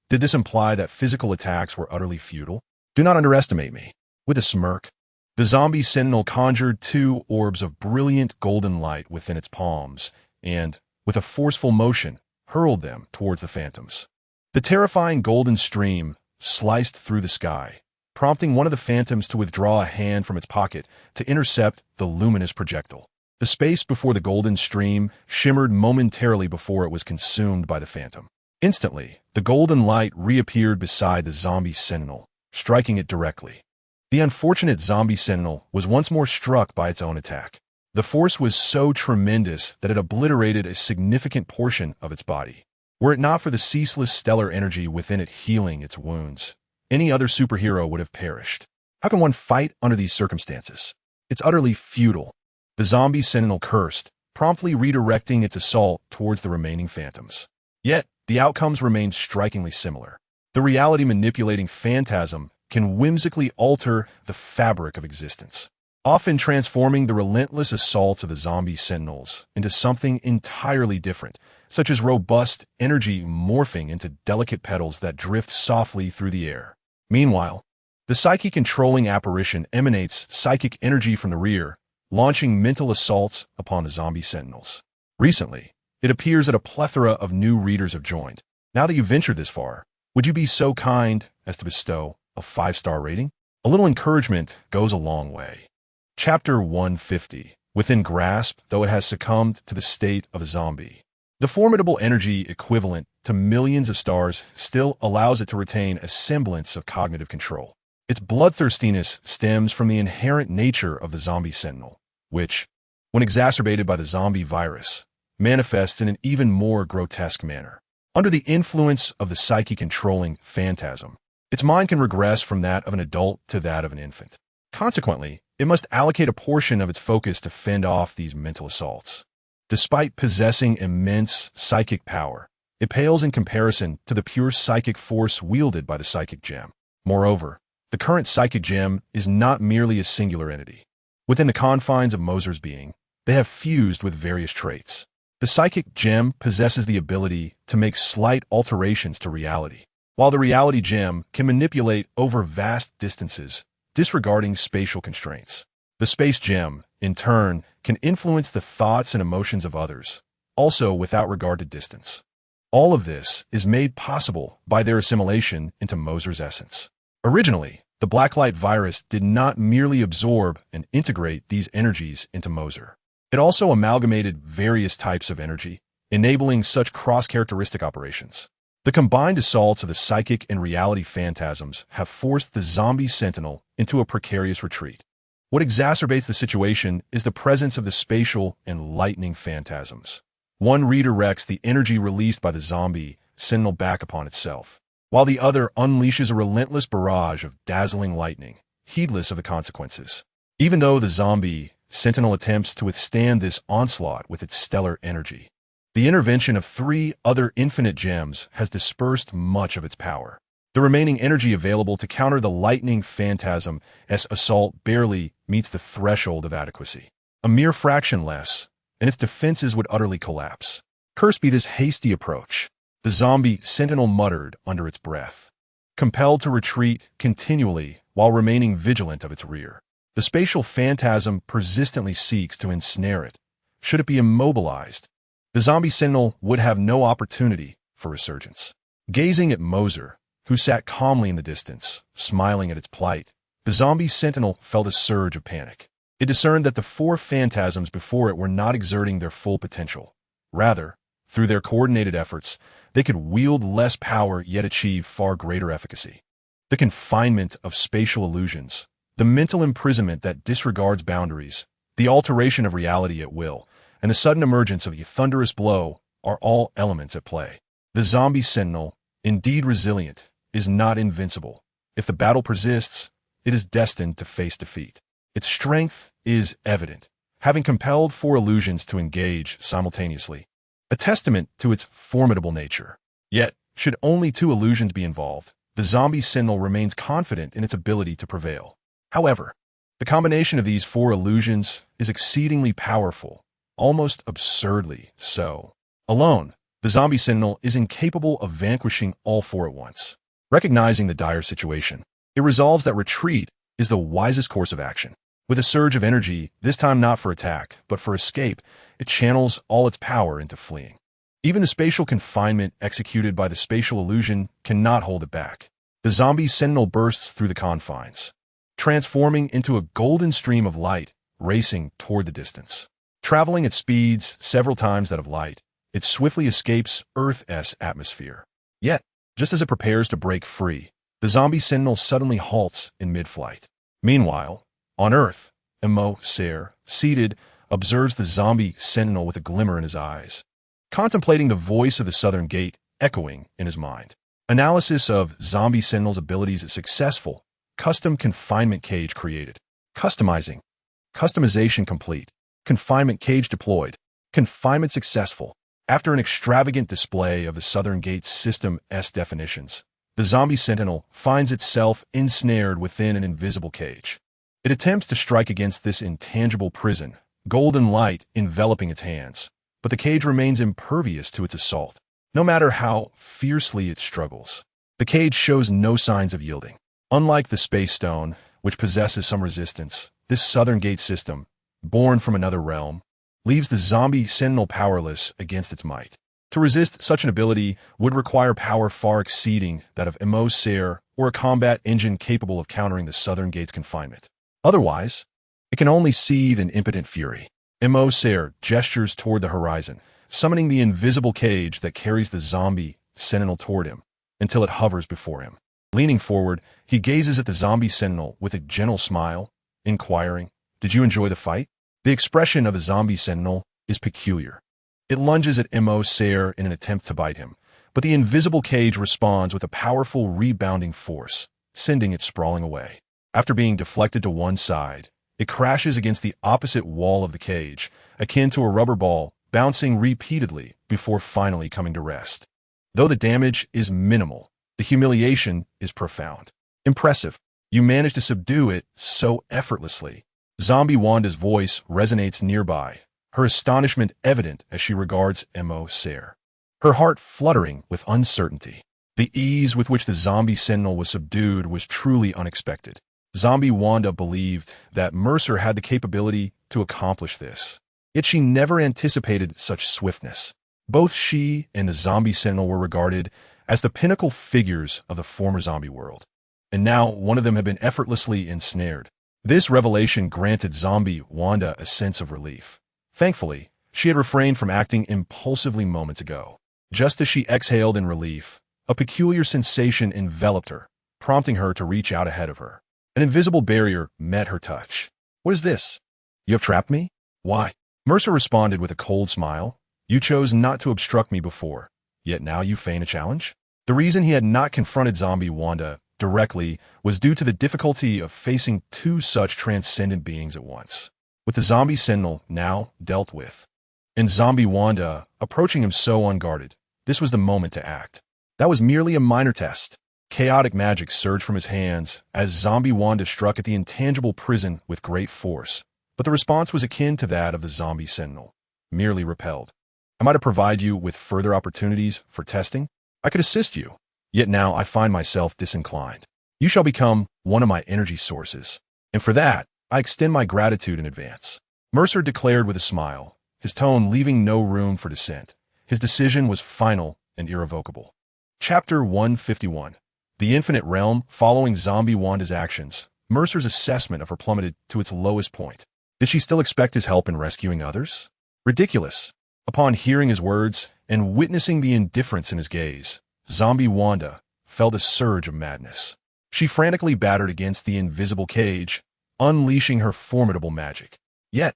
Did this imply that physical attacks were utterly futile? "Do not underestimate me." With a smirk, the zombie sentinel conjured 2 orbs of brilliant golden light within its palms and, with a forceful motion, hurled them towards the phantoms. The terrifying golden stream sliced through the sky, prompting one of the phantoms to withdraw a hand from its pocket to intercept the luminous projectile. The space before the golden stream shimmered momentarily before it was consumed by the phantom. Instantly, the golden light reappeared beside the zombie sentinel, striking it directly. The unfortunate zombie sentinel was once more struck by its own attack. The force was so tremendous that it obliterated a significant portion of its body. Were it not for the ceaseless stellar energy within it healing its wounds, any other superhero would have perished. How can one fight under these circumstances? It's utterly futile. The zombie sentinel cursed, promptly redirecting its assault towards the remaining phantoms. Yet, the outcomes remained strikingly similar. The reality-manipulating phantasm can whimsically alter the fabric of existence, often transforming the relentless assaults of the zombie sentinels into something entirely different, such as robust energy morphing into delicate petals that drift softly through the air. Meanwhile, the psyche-controlling apparition emanates psychic energy from the rear, launching mental assaults upon the zombie sentinels. Recently, it appears that a plethora of new readers have joined. Now that you've ventured this far, would you be so kind as to bestow a 5-star rating? A little encouragement goes a long way. Chapter 150. Within grasp, though it has succumbed to the state of a zombie. The formidable energy equivalent to millions of stars still allows it to retain a semblance of cognitive control. Its bloodthirstiness stems from the inherent nature of the zombie sentinel, which, when exacerbated by the zombie virus, manifests in an even more grotesque manner. Under the influence of the psyche-controlling phantasm, its mind can regress from that of an adult to that of an infant. Consequently, it must allocate a portion of its focus to fend off these mental assaults. Despite possessing immense psychic power, it pales in comparison to the pure psychic force wielded by the psychic gem. Moreover, the current psychic gem is not merely a singular entity. Within the confines of Mercer's being, they have fused with various traits. The psychic gem possesses the ability to make slight alterations to reality, while the reality gem can manipulate over vast distances, disregarding spatial constraints. The space gem, in turn, can influence the thoughts and emotions of others, also without regard to distance. All of this is made possible by their assimilation into Mercer's essence. Originally, the Blacklight Virus did not merely absorb and integrate these energies into Mercer. It also amalgamated various types of energy, enabling such cross-characteristic operations. The combined assaults of the psychic and reality phantasms have forced the zombie sentinel into a precarious retreat. What exacerbates the situation is the presence of the spatial and lightning phantasms. One redirects the energy released by the zombie sentinel back upon itself, while the other unleashes a relentless barrage of dazzling lightning, heedless of the consequences. Even though the zombie sentinel attempts to withstand this onslaught with its stellar energy, the intervention of 3 other infinite gems has dispersed much of its power. The remaining energy available to counter the lightning phantasm's assault barely meets the threshold of adequacy. A mere fraction less, and its defenses would utterly collapse. Cursed be this hasty approach, the zombie sentinel muttered under its breath, compelled to retreat continually while remaining vigilant of its rear. The spatial phantasm persistently seeks to ensnare it. Should it be immobilized, the zombie sentinel would have no opportunity for resurgence. Gazing at Mercer, who sat calmly in the distance, smiling at its plight, the zombie sentinel felt a surge of panic. It discerned that the 4 phantasms before it were not exerting their full potential. Rather, through their coordinated efforts, they could wield less power yet achieve far greater efficacy. The confinement of spatial illusions, the mental imprisonment that disregards boundaries, the alteration of reality at will, and the sudden emergence of a thunderous blow are all elements at play. The zombie sentinel, indeed resilient, is not invincible. If the battle persists, it is destined to face defeat. Its strength is evident, having compelled 4 illusions to engage simultaneously, a testament to its formidable nature. Yet, should only 2 illusions be involved, the zombie sentinel remains confident in its ability to prevail. However, the combination of these 4 illusions is exceedingly powerful, almost absurdly so. Alone, the zombie sentinel is incapable of vanquishing all 4 at once. Recognizing the dire situation, it resolves that retreat is the wisest course of action. With a surge of energy, this time not for attack, but for escape, it channels all its power into fleeing. Even the spatial confinement executed by the spatial illusion cannot hold it back. The zombie sentinel bursts through the confines, transforming into a golden stream of light, racing toward the distance. Traveling at speeds several times that of light, it swiftly escapes Earth's atmosphere. Yet, just as it prepares to break free, the zombie sentinel suddenly halts in mid-flight. Meanwhile, on Earth, Mercer, seated, observes the zombie sentinel with a glimmer in his eyes, contemplating the voice of the southern gate echoing in his mind. Analysis of zombie sentinel's abilities is successful. Custom confinement cage created. Customization complete. Confinement cage deployed. Confinement successful. After an extravagant display of the Southern Gate's system's definitions, the zombie sentinel finds itself ensnared within an invisible cage. It attempts to strike against this intangible prison, golden light enveloping its hands, but the cage remains impervious to its assault. No matter how fiercely it struggles, the cage shows no signs of yielding. Unlike the Space Stone, which possesses some resistance, this Southern Gate system, born from another realm, leaves the zombie sentinel powerless against its might. To resist such an ability would require power far exceeding that of Mercer or a combat engine capable of countering the Southern Gate's confinement. Otherwise, it can only seethe in impotent fury. Mercer gestures toward the horizon, summoning the invisible cage that carries the zombie sentinel toward him until it hovers before him. Leaning forward, he gazes at the zombie sentinel with a gentle smile, inquiring, "Did you enjoy the fight?" The expression of the zombie sentinel is peculiar. It lunges at Mercer in an attempt to bite him, but the invisible cage responds with a powerful rebounding force, sending it sprawling away. After being deflected to one side, it crashes against the opposite wall of the cage, akin to a rubber ball, bouncing repeatedly before finally coming to rest. Though the damage is minimal, the humiliation is profound. "Impressive. You managed to subdue it so effortlessly." Zombie Wanda's voice resonates nearby, her astonishment evident as she regards Mercer, her heart fluttering with uncertainty. The ease with which the zombie sentinel was subdued was truly unexpected. Zombie Wanda believed that Mercer had the capability to accomplish this, yet she never anticipated such swiftness. Both she and the zombie sentinel were regarded as the pinnacle figures of the former zombie world, and now one of them had been effortlessly ensnared. This revelation granted zombie Wanda a sense of relief. Thankfully, she had refrained from acting impulsively moments ago. Just as she exhaled in relief, a peculiar sensation enveloped her, prompting her to reach out ahead of her. An invisible barrier met her touch. "What is this? You have trapped me?" "Why?" Mercer responded with a cold smile. "You chose not to obstruct me before, yet now you feign a challenge?" The reason he had not confronted zombie Wanda directly was due to the difficulty of facing two such transcendent beings at once. With the zombie sentinel now dealt with, and zombie Wanda approaching him so unguarded, this was the moment to act. That was merely a minor test. Chaotic magic surged from his hands as zombie Wanda struck at the intangible prison with great force, but the response was akin to that of the zombie sentinel, merely repelled. "Am I to provide you with further opportunities for testing? I could assist you, yet now I find myself disinclined. You shall become one of my energy sources, and for that, I extend my gratitude in advance." Mercer declared with a smile, his tone leaving no room for dissent. His decision was final and irrevocable. Chapter 151. The Infinite Realm. Following zombie Wanda's actions, Mercer's assessment of her plummeted to its lowest point. Did she still expect his help in rescuing others? Ridiculous. Upon hearing his words and witnessing the indifference in his gaze, zombie Wanda felt a surge of madness. She frantically battered against the invisible cage, unleashing her formidable magic. Yet,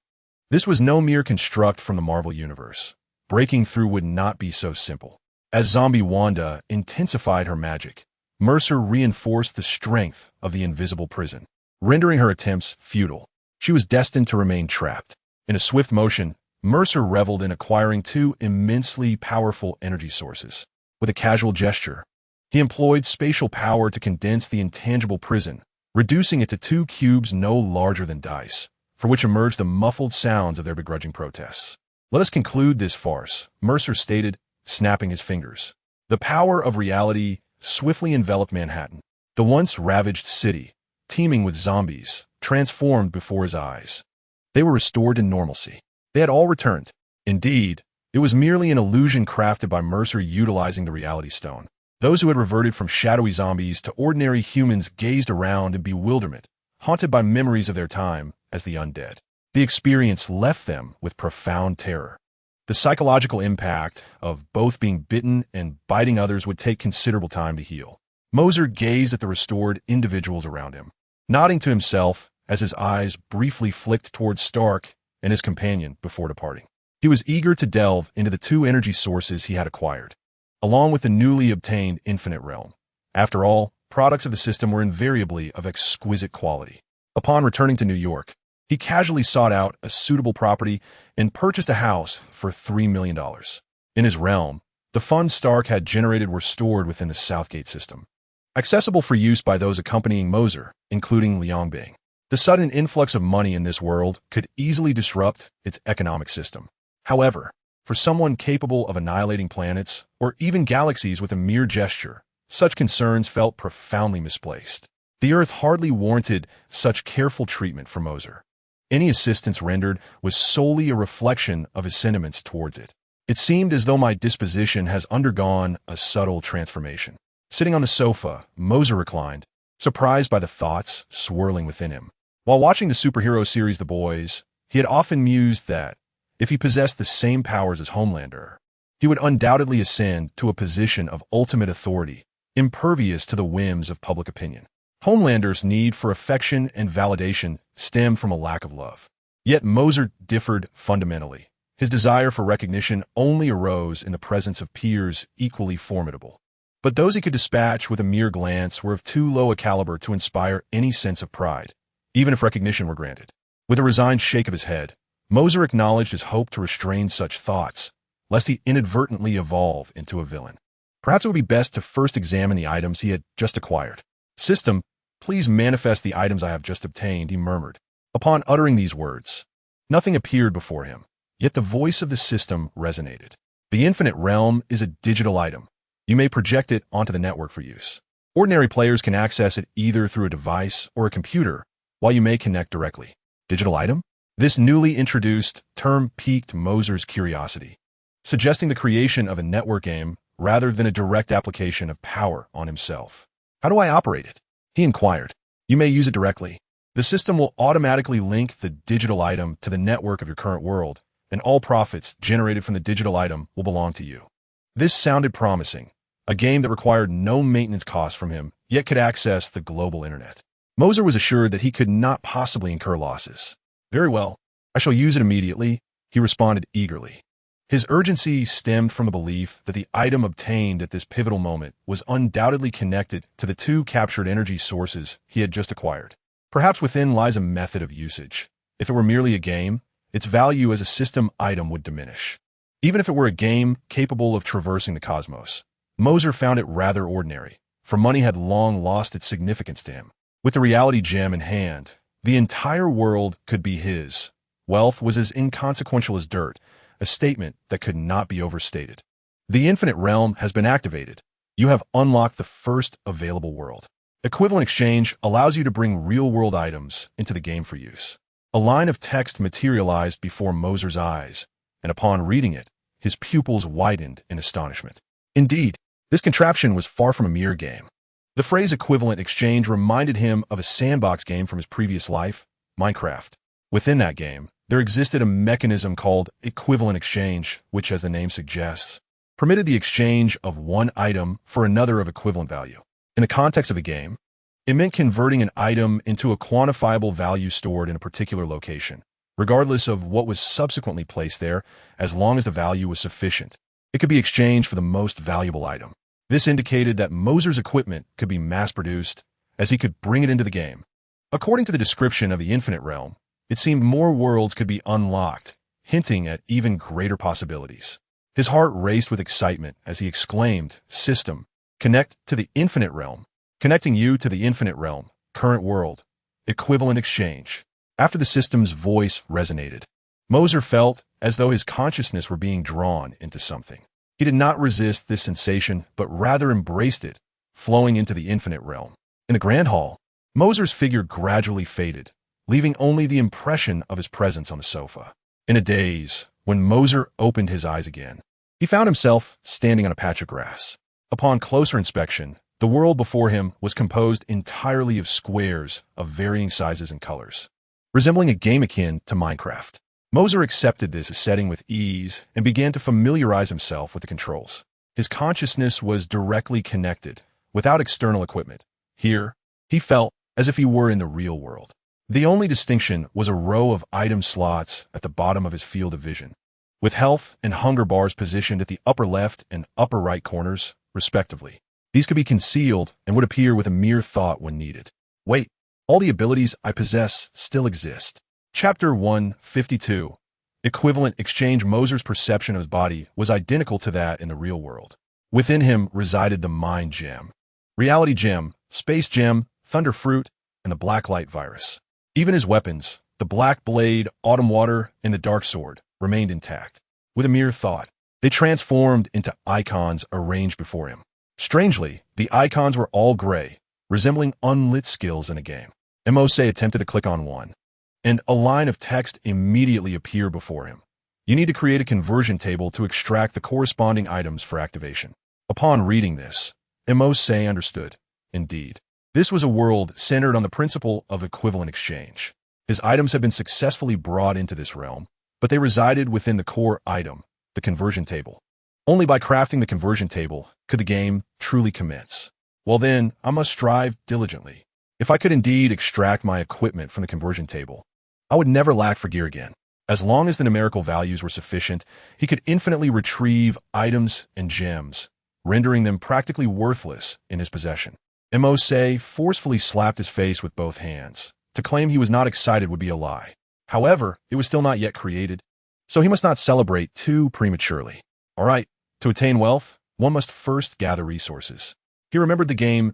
this was no mere construct from the Marvel Universe. Breaking through would not be so simple. As zombie Wanda intensified her magic, Mercer reinforced the strength of the invisible prison, rendering her attempts futile. She was destined to remain trapped. In a swift motion, Mercer reveled in acquiring two immensely powerful energy sources. With a casual gesture, he employed spatial power to condense the intangible prison, reducing it to two cubes no larger than dice, for which emerged the muffled sounds of their begrudging protests. "Let us conclude this farce," Mercer stated, snapping his fingers. The power of reality swiftly enveloped Manhattan. The once ravaged city, teeming with zombies, transformed before his eyes. They were restored to normalcy. They had all returned. Indeed, it was merely an illusion crafted by Mercer utilizing the Reality Stone. Those who had reverted from shadowy zombies to ordinary humans gazed around in bewilderment, haunted by memories of their time as the undead. The experience left them with profound terror. The psychological impact of both being bitten and biting others would take considerable time to heal. Mercer gazed at the restored individuals around him, nodding to himself as his eyes briefly flicked towards Stark and his companion before departing. He was eager to delve into the two energy sources he had acquired, along with the newly obtained Infinite Realm. After all, products of the system were invariably of exquisite quality. Upon returning to New York, he casually sought out a suitable property and purchased a house for $3 million. In his realm, the funds Stark had generated were stored within the Southgate system, accessible for use by those accompanying Mercer, including Liangbing. The sudden influx of money in this world could easily disrupt its economic system. However, for someone capable of annihilating planets or even galaxies with a mere gesture, such concerns felt profoundly misplaced. The Earth hardly warranted such careful treatment from Mercer. Any assistance rendered was solely a reflection of his sentiments towards it. "It seemed as though my disposition has undergone a subtle transformation." Sitting on the sofa, Mercer reclined, surprised by the thoughts swirling within him. While watching the superhero series The Boys, he had often mused that, If he possessed the same powers as Homelander, he would undoubtedly ascend to a position of ultimate authority, impervious to the whims of public opinion. Homelander's need for affection and validation stemmed from a lack of love. Yet Mercer differed fundamentally. His desire for recognition only arose in the presence of peers equally formidable. But those he could dispatch with a mere glance were of too low a caliber to inspire any sense of pride, even if recognition were granted. With a resigned shake of his head, Mercer acknowledged his hope to restrain such thoughts, lest he inadvertently evolve into a villain. Perhaps it would be best to first examine the items he had just acquired. "System, please manifest the items I have just obtained," he murmured. Upon uttering these words, nothing appeared before him, yet the voice of the system resonated. "The Infinite Realm is a digital item. You may project it onto the network for use. Ordinary players can access it either through a device or a computer, while you may connect directly." Digital item? This newly introduced term piqued Mercer's curiosity, suggesting the creation of a network game rather than a direct application of power on himself. "How do I operate it?" he inquired. "You may use it directly. The system will automatically link the digital item to the network of your current world, and all profits generated from the digital item will belong to you." This sounded promising, a game that required no maintenance costs from him, yet could access the global internet. Mercer was assured that he could not possibly incur losses. "Very well, I shall use it immediately," he responded eagerly. His urgency stemmed from the belief that the item obtained at this pivotal moment was undoubtedly connected to the two captured energy sources he had just acquired. Perhaps within lies a method of usage. If it were merely a game, its value as a system item would diminish. Even if it were a game capable of traversing the cosmos, Mercer found it rather ordinary, for money had long lost its significance to him. With the reality gem in hand, the entire world could be his. Wealth was as inconsequential as dirt, a statement that could not be overstated. The Infinite Realm has been activated. You have unlocked the first available world. Equivalent exchange allows you to bring real-world items into the game for use. A line of text materialized before Mercer's eyes, and upon reading it, his pupils widened in astonishment. Indeed, this contraption was far from a mere game. The phrase equivalent exchange reminded him of a sandbox game from his previous life, Minecraft. Within that game, there existed a mechanism called equivalent exchange, which, as the name suggests, permitted the exchange of one item for another of equivalent value. In the context of the game, it meant converting an item into a quantifiable value stored in a particular location, regardless of what was subsequently placed there, as long as the value was sufficient. It could be exchanged for the most valuable item. This indicated that Mercer's equipment could be mass-produced, as he could bring it into the game. According to the description of the Infinite Realm, it seemed more worlds could be unlocked, hinting at even greater possibilities. His heart raced with excitement as he exclaimed, "System, connect to the Infinite Realm. Connecting you to the Infinite Realm, current world, equivalent exchange." After the system's voice resonated, Mercer felt as though his consciousness were being drawn into something. He did not resist this sensation, but rather embraced it, flowing into the Infinite Realm. In the Grand Hall, Mercer's figure gradually faded, leaving only the impression of his presence on the sofa. In a daze, when Mercer opened his eyes again, he found himself standing on a patch of grass. Upon closer inspection, the world before him was composed entirely of squares of varying sizes and colors, resembling a game akin to Minecraft. Mercer accepted this setting with ease and began to familiarize himself with the controls. His consciousness was directly connected, without external equipment. Here, he felt as if he were in the real world. The only distinction was a row of item slots at the bottom of his field of vision, with health and hunger bars positioned at the upper left and upper right corners, respectively. These could be concealed and would appear with a mere thought when needed. Wait, all the abilities I possess still exist. Chapter 152. Equivalent exchange. Mercer's perception of his body was identical to that in the real world. Within him resided the mind gem, reality gem, space gem, thunder fruit, and the Blacklight Virus. Even his weapons, the black blade, autumn water, and the dark sword, remained intact. With a mere thought, they transformed into icons arranged before him. Strangely, the icons were all gray, resembling unlit skills in a game. Mercer attempted to click on one, and a line of text immediately appeared before him. You need to create a conversion table to extract the corresponding items for activation. Upon reading this, Mercer understood. Indeed, this was a world centered on the principle of equivalent exchange. His items had been successfully brought into this realm, but they resided within the core item, the conversion table. Only by crafting the conversion table could the game truly commence. Well then, I must strive diligently. If I could indeed extract my equipment from the conversion table, I would never lack for gear again. As long as the numerical values were sufficient, he could infinitely retrieve items and gems, rendering them practically worthless in his possession. Mercer forcefully slapped his face with both hands. To claim he was not excited would be a lie. However, it was still not yet created, so he must not celebrate too prematurely. All right, to attain wealth, one must first gather resources. He remembered the game's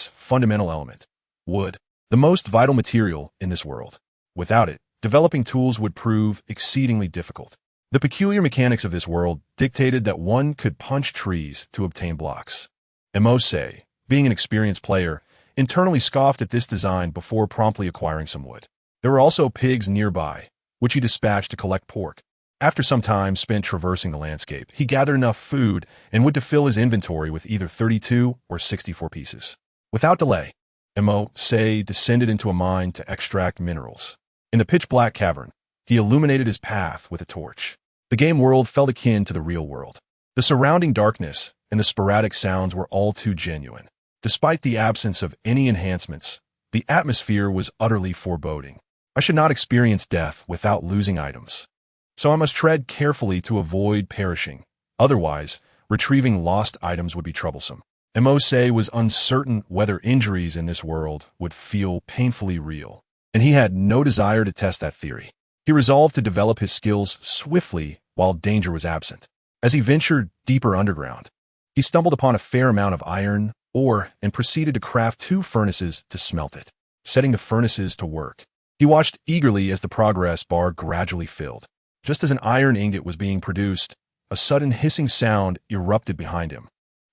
fundamental element, wood, the most vital material in this world. Without it, developing tools would prove exceedingly difficult. The peculiar mechanics of this world dictated that one could punch trees to obtain blocks. Mercer, being an experienced player, internally scoffed at this design before promptly acquiring some wood. There were also pigs nearby, which he dispatched to collect pork. After some time spent traversing the landscape, he gathered enough food and would to fill his inventory with either 32 or 64 pieces. Without delay, Mercer descended into a mine to extract minerals. In the pitch-black cavern, he illuminated his path with a torch. The game world felt akin to the real world. The surrounding darkness and the sporadic sounds were all too genuine. Despite the absence of any enhancements, the atmosphere was utterly foreboding. I should not experience death without losing items, so I must tread carefully to avoid perishing. Otherwise, retrieving lost items would be troublesome. Mercer was uncertain whether injuries in this world would feel painfully real, and he had no desire to test that theory. He resolved to develop his skills swiftly while danger was absent. As he ventured deeper underground, he stumbled upon a fair amount of iron ore and proceeded to craft 2 furnaces to smelt it. Setting the furnaces to work, he watched eagerly as the progress bar gradually filled. Just as an iron ingot was being produced, a sudden hissing sound erupted behind him.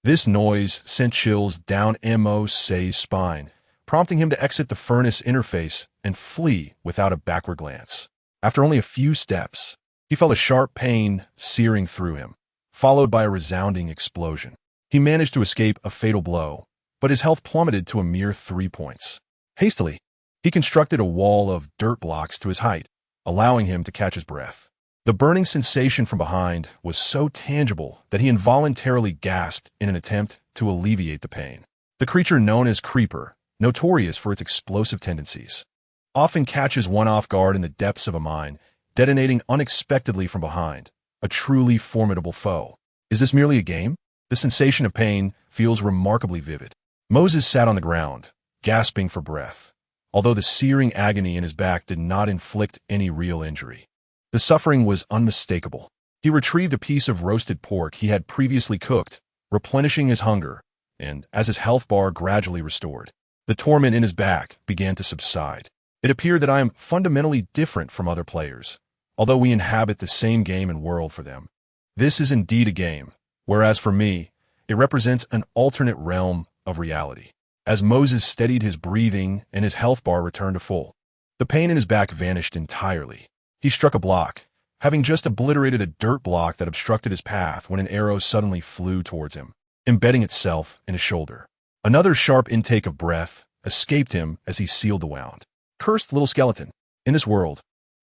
This noise sent chills down Mercer's spine, prompting him to exit the furnace interface and flee without a backward glance. After only a few steps, he felt a sharp pain searing through him, followed by a resounding explosion. He managed to escape a fatal blow, but his health plummeted to a mere 3 points. Hastily, he constructed a wall of dirt blocks to his height, allowing him to catch his breath. The burning sensation from behind was so tangible that he involuntarily gasped in an attempt to alleviate the pain. The creature known as Creeper, notorious for its explosive tendencies, often catches one off guard in the depths of a mine, detonating unexpectedly from behind, a truly formidable foe. Is this merely a game? The sensation of pain feels remarkably vivid. Moses sat on the ground, gasping for breath, although the searing agony in his back did not inflict any real injury. The suffering was unmistakable. He retrieved a piece of roasted pork he had previously cooked, replenishing his hunger, and as his health bar gradually restored, the torment in his back began to subside. It appeared that I am fundamentally different from other players, although we inhabit the same game and world for them. This is indeed a game, whereas for me, it represents an alternate realm of reality. As Moses steadied his breathing and his health bar returned to full, the pain in his back vanished entirely. He struck a block, having just obliterated a dirt block that obstructed his path when an arrow suddenly flew towards him, embedding itself in his shoulder. Another sharp intake of breath escaped him as he sealed the wound. Cursed little skeleton. In this world,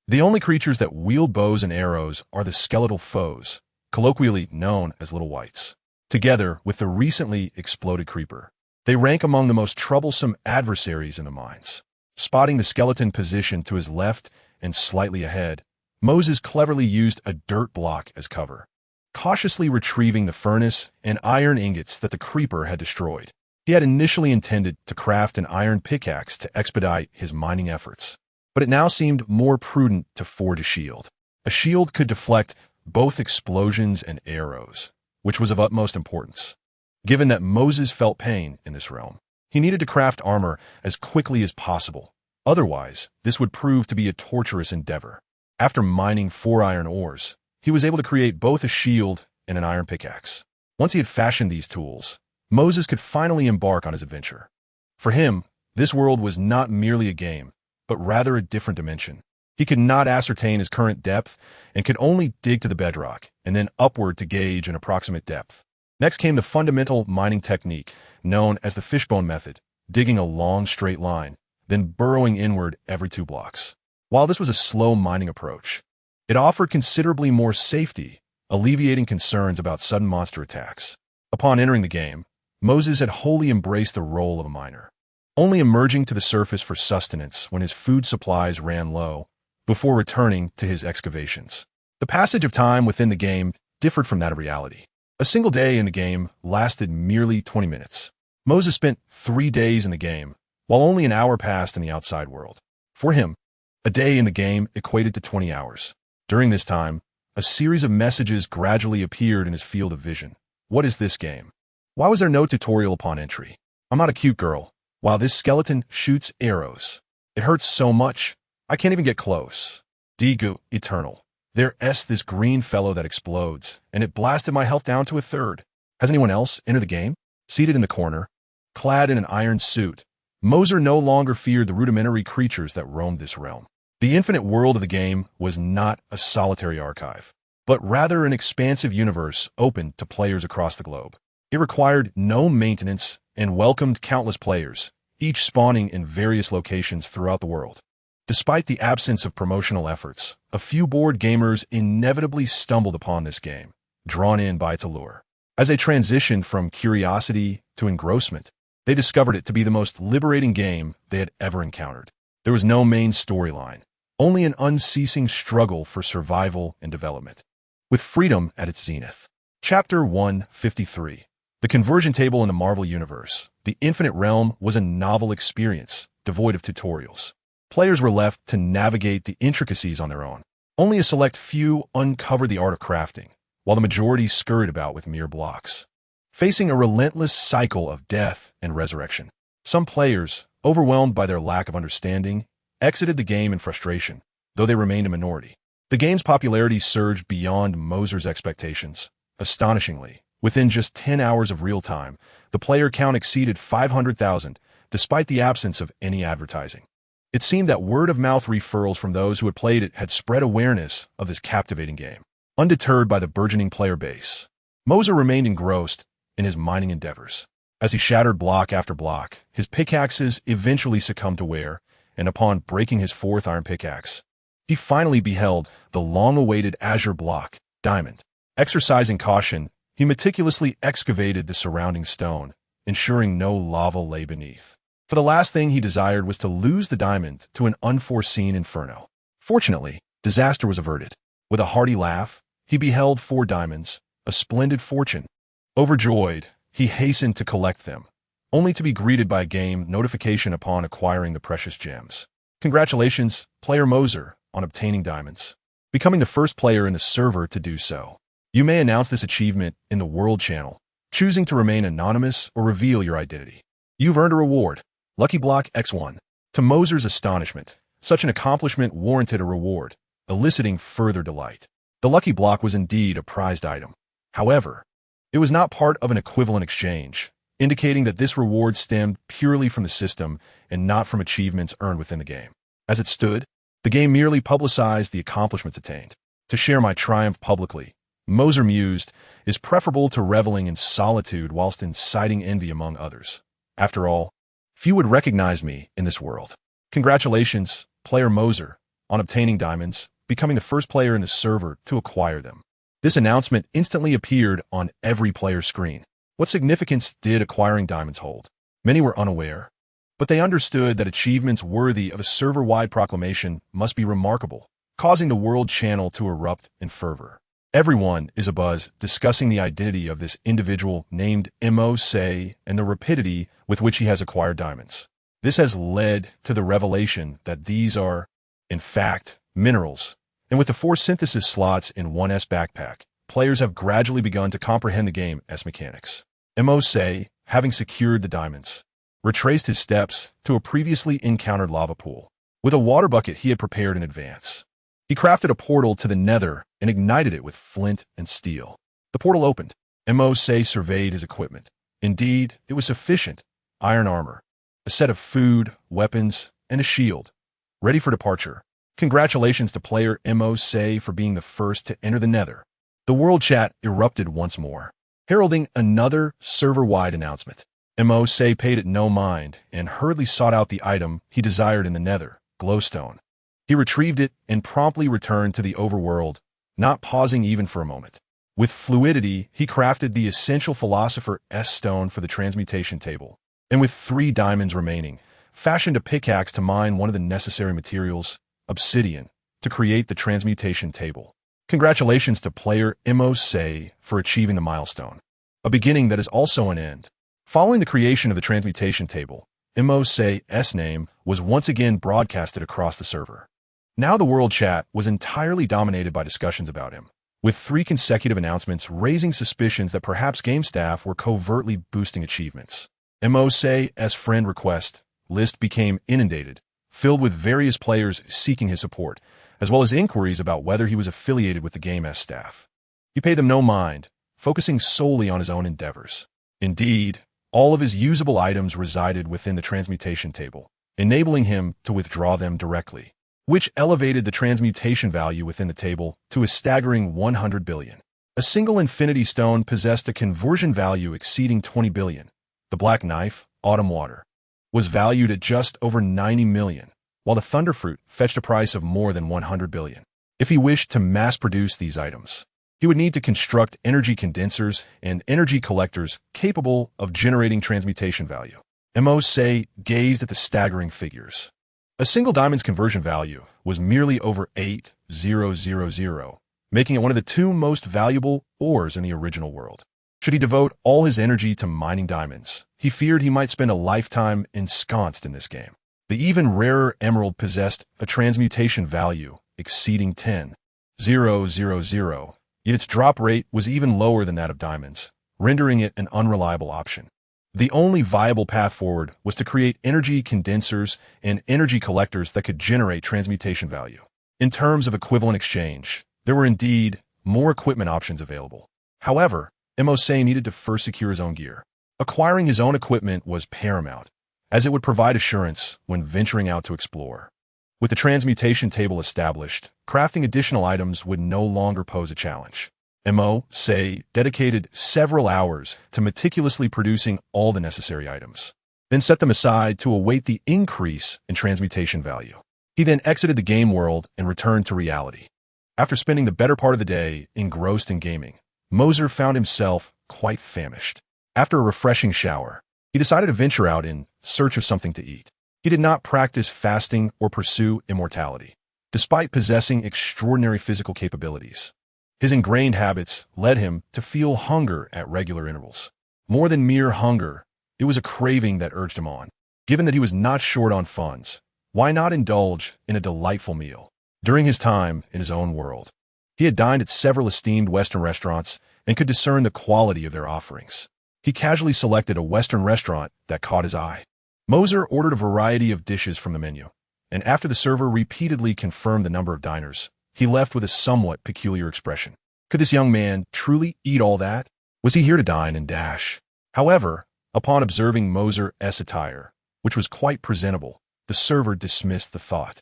the only creatures that wield bows and arrows are the skeletal foes, colloquially known as little wights. Together with the recently exploded creeper, they rank among the most troublesome adversaries in the mines. Spotting the skeleton positioned to his left and slightly ahead, Moses cleverly used a dirt block as cover, cautiously retrieving the furnace and iron ingots that the creeper had destroyed. He had initially intended to craft an iron pickaxe to expedite his mining efforts, but it now seemed more prudent to forge a shield. A shield could deflect both explosions and arrows, which was of utmost importance. Given that Moses felt pain in this realm, he needed to craft armor as quickly as possible. Otherwise, this would prove to be a torturous endeavor. After mining 4 iron ores, he was able to create both a shield and an iron pickaxe. Once he had fashioned these tools, Moses could finally embark on his adventure. For him, this world was not merely a game, but rather a different dimension. He could not ascertain his current depth and could only dig to the bedrock and then upward to gauge an approximate depth. Next came the fundamental mining technique known as the fishbone method, digging a long straight line, then burrowing inward every 2 blocks. While this was a slow mining approach, It offered considerably more safety, alleviating concerns about sudden monster attacks. Upon entering the game, Moses had wholly embraced the role of a miner, only emerging to the surface for sustenance when his food supplies ran low, before returning to his excavations. The passage of time within the game differed from that of reality. A single day in the game lasted merely 20 minutes. Moses spent 3 days in the game, while only an hour passed in the outside world. For him, a day in the game equated to 20 hours. During this time, a series of messages gradually appeared in his field of vision. What is this game? Why was there no tutorial upon entry? I'm not a cute girl, while this skeleton shoots arrows. It hurts so much, I can't even get close. Digu Eternal. There's this green fellow that explodes, and it blasted my health down to a third. Has anyone else entered the game? Seated in the corner, clad in an iron suit, Moser no longer feared the rudimentary creatures that roamed this realm. The infinite world of the game was not a solitary archive, but rather an expansive universe open to players across the globe. It required no maintenance and welcomed countless players, each spawning in various locations throughout the world. Despite the absence of promotional efforts, a few bored gamers inevitably stumbled upon this game, drawn in by its allure. As they transitioned from curiosity to engrossment, they discovered it to be the most liberating game they had ever encountered. There was no main storyline, only an unceasing struggle for survival and development, with freedom at its zenith. Chapter 153. The Conversion Table in the Marvel Universe. The Infinite Realm was a novel experience, devoid of tutorials. Players were left to navigate the intricacies on their own. Only a select few uncovered the art of crafting, while the majority scurried about with mere blocks, facing a relentless cycle of death and resurrection. Some players, overwhelmed by their lack of understanding, exited the game in frustration, though they remained a minority. The game's popularity surged beyond Moser's expectations. Astonishingly, within just 10 hours of real time, the player count exceeded 500,000, despite the absence of any advertising. It seemed that word-of-mouth referrals from those who had played it had spread awareness of this captivating game. Undeterred by the burgeoning player base, Moser remained engrossed in his mining endeavors. As he shattered block after block, his pickaxes eventually succumbed to wear, and upon breaking his 4th iron pickaxe, he finally beheld the long-awaited azure block, diamond. Exercising caution, he meticulously excavated the surrounding stone, ensuring no lava lay beneath. For the last thing he desired was to lose the diamond to an unforeseen inferno. Fortunately, disaster was averted. With a hearty laugh, he beheld 4 diamonds, a splendid fortune. Overjoyed, he hastened to collect them, only to be greeted by a game notification upon acquiring the precious gems. Congratulations, player Moser, on obtaining diamonds, becoming the first player in the server to do so. You may announce this achievement in the World channel, choosing to remain anonymous or reveal your identity. You've earned a reward, Lucky Block X1. To Moser's astonishment, such an accomplishment warranted a reward, eliciting further delight. The Lucky Block was indeed a prized item. However, it was not part of an equivalent exchange, indicating that this reward stemmed purely from the system and not from achievements earned within the game. As it stood, the game merely publicized the accomplishments attained. To share my triumph publicly, Moser mused, is preferable to reveling in solitude whilst inciting envy among others. After all, few would recognize me in this world. Congratulations, player Moser, on obtaining diamonds, becoming the first player in the server to acquire them. This announcement instantly appeared on every player's screen. What significance did acquiring diamonds hold? Many were unaware, but they understood that achievements worthy of a server-wide proclamation must be remarkable, causing the World channel to erupt in fervor. Everyone is abuzz discussing the identity of this individual named Mo-Se and the rapidity with which he has acquired diamonds. This has led to the revelation that these are, in fact, minerals, and with the 4 synthesis slots in 1S backpack, players have gradually begun to comprehend the game's mechanics. Mo-Se, having secured the diamonds, retraced his steps to a previously encountered lava pool. With a water bucket he had prepared in advance, he crafted a portal to the nether and ignited it with flint and steel. The portal opened. Mo-Se surveyed his equipment. Indeed, it was sufficient. Iron armor, a set of food, weapons, and a shield, ready for departure. Congratulations to player Mo-Se for being the first to enter the nether. The World chat erupted once more, heralding another server-wide announcement. Mo-Se paid it no mind and hurriedly sought out the item he desired in the nether, glowstone. He retrieved it and promptly returned to the overworld, not pausing even for a moment. With fluidity, he crafted the essential Philosopher's Stone for the transmutation table, and with 3 diamonds remaining, fashioned a pickaxe to mine one of the necessary materials, obsidian, to create the transmutation table. Congratulations to player Mercer for achieving the milestone, a beginning that is also an end. Following the creation of the transmutation table, Mercer's name was once again broadcasted across the server. Now the world chat was entirely dominated by discussions about him, with 3 consecutive announcements raising suspicions that perhaps game staff were covertly boosting achievements. Mercer's friend request list became inundated, filled with various players seeking his support, as well as inquiries about whether he was affiliated with the game's staff. He paid them no mind, focusing solely on his own endeavors. Indeed, all of his usable items resided within the transmutation table, enabling him to withdraw them directly, which elevated the transmutation value within the table to a staggering 100 billion. A single infinity stone possessed a conversion value exceeding 20 billion. The black knife, Autumn Water, was valued at just over 90 million, while the Thunderfruit fetched a price of more than 100 billion. If he wished to mass-produce these items, he would need to construct energy condensers and energy collectors capable of generating transmutation value. Mercer gazed at the staggering figures. A single diamond's conversion value was merely over 8,000, making it one of the 2 most valuable ores in the original world. Should he devote all his energy to mining diamonds, he feared he might spend a lifetime ensconced in this game. The even rarer emerald possessed a transmutation value exceeding 10,000, yet its drop rate was even lower than that of diamonds, rendering it an unreliable option. The only viable path forward was to create energy condensers and energy collectors that could generate transmutation value. In terms of equivalent exchange, there were indeed more equipment options available. However, Mercer needed to first secure his own gear. Acquiring his own equipment was paramount, as it would provide assurance when venturing out to explore. With the transmutation table established, crafting additional items would no longer pose a challenge. Mercer dedicated several hours to meticulously producing all the necessary items, then set them aside to await the increase in transmutation value. He then exited the game world and returned to reality. After spending the better part of the day engrossed in gaming, Mercer found himself quite famished. After a refreshing shower, he decided to venture out in search of something to eat. He did not practice fasting or pursue immortality, despite possessing extraordinary physical capabilities. His ingrained habits led him to feel hunger at regular intervals. More than mere hunger, it was a craving that urged him on. Given that he was not short on funds, why not indulge in a delightful meal? During his time in his own world, he had dined at several esteemed Western restaurants and could discern the quality of their offerings. He casually selected a Western restaurant that caught his eye. Mercer ordered a variety of dishes from the menu, and after the server repeatedly confirmed the number of diners, he left with a somewhat peculiar expression. Could this young man truly eat all that? Was he here to dine and dash? However, upon observing Mercer's attire, which was quite presentable, the server dismissed the thought.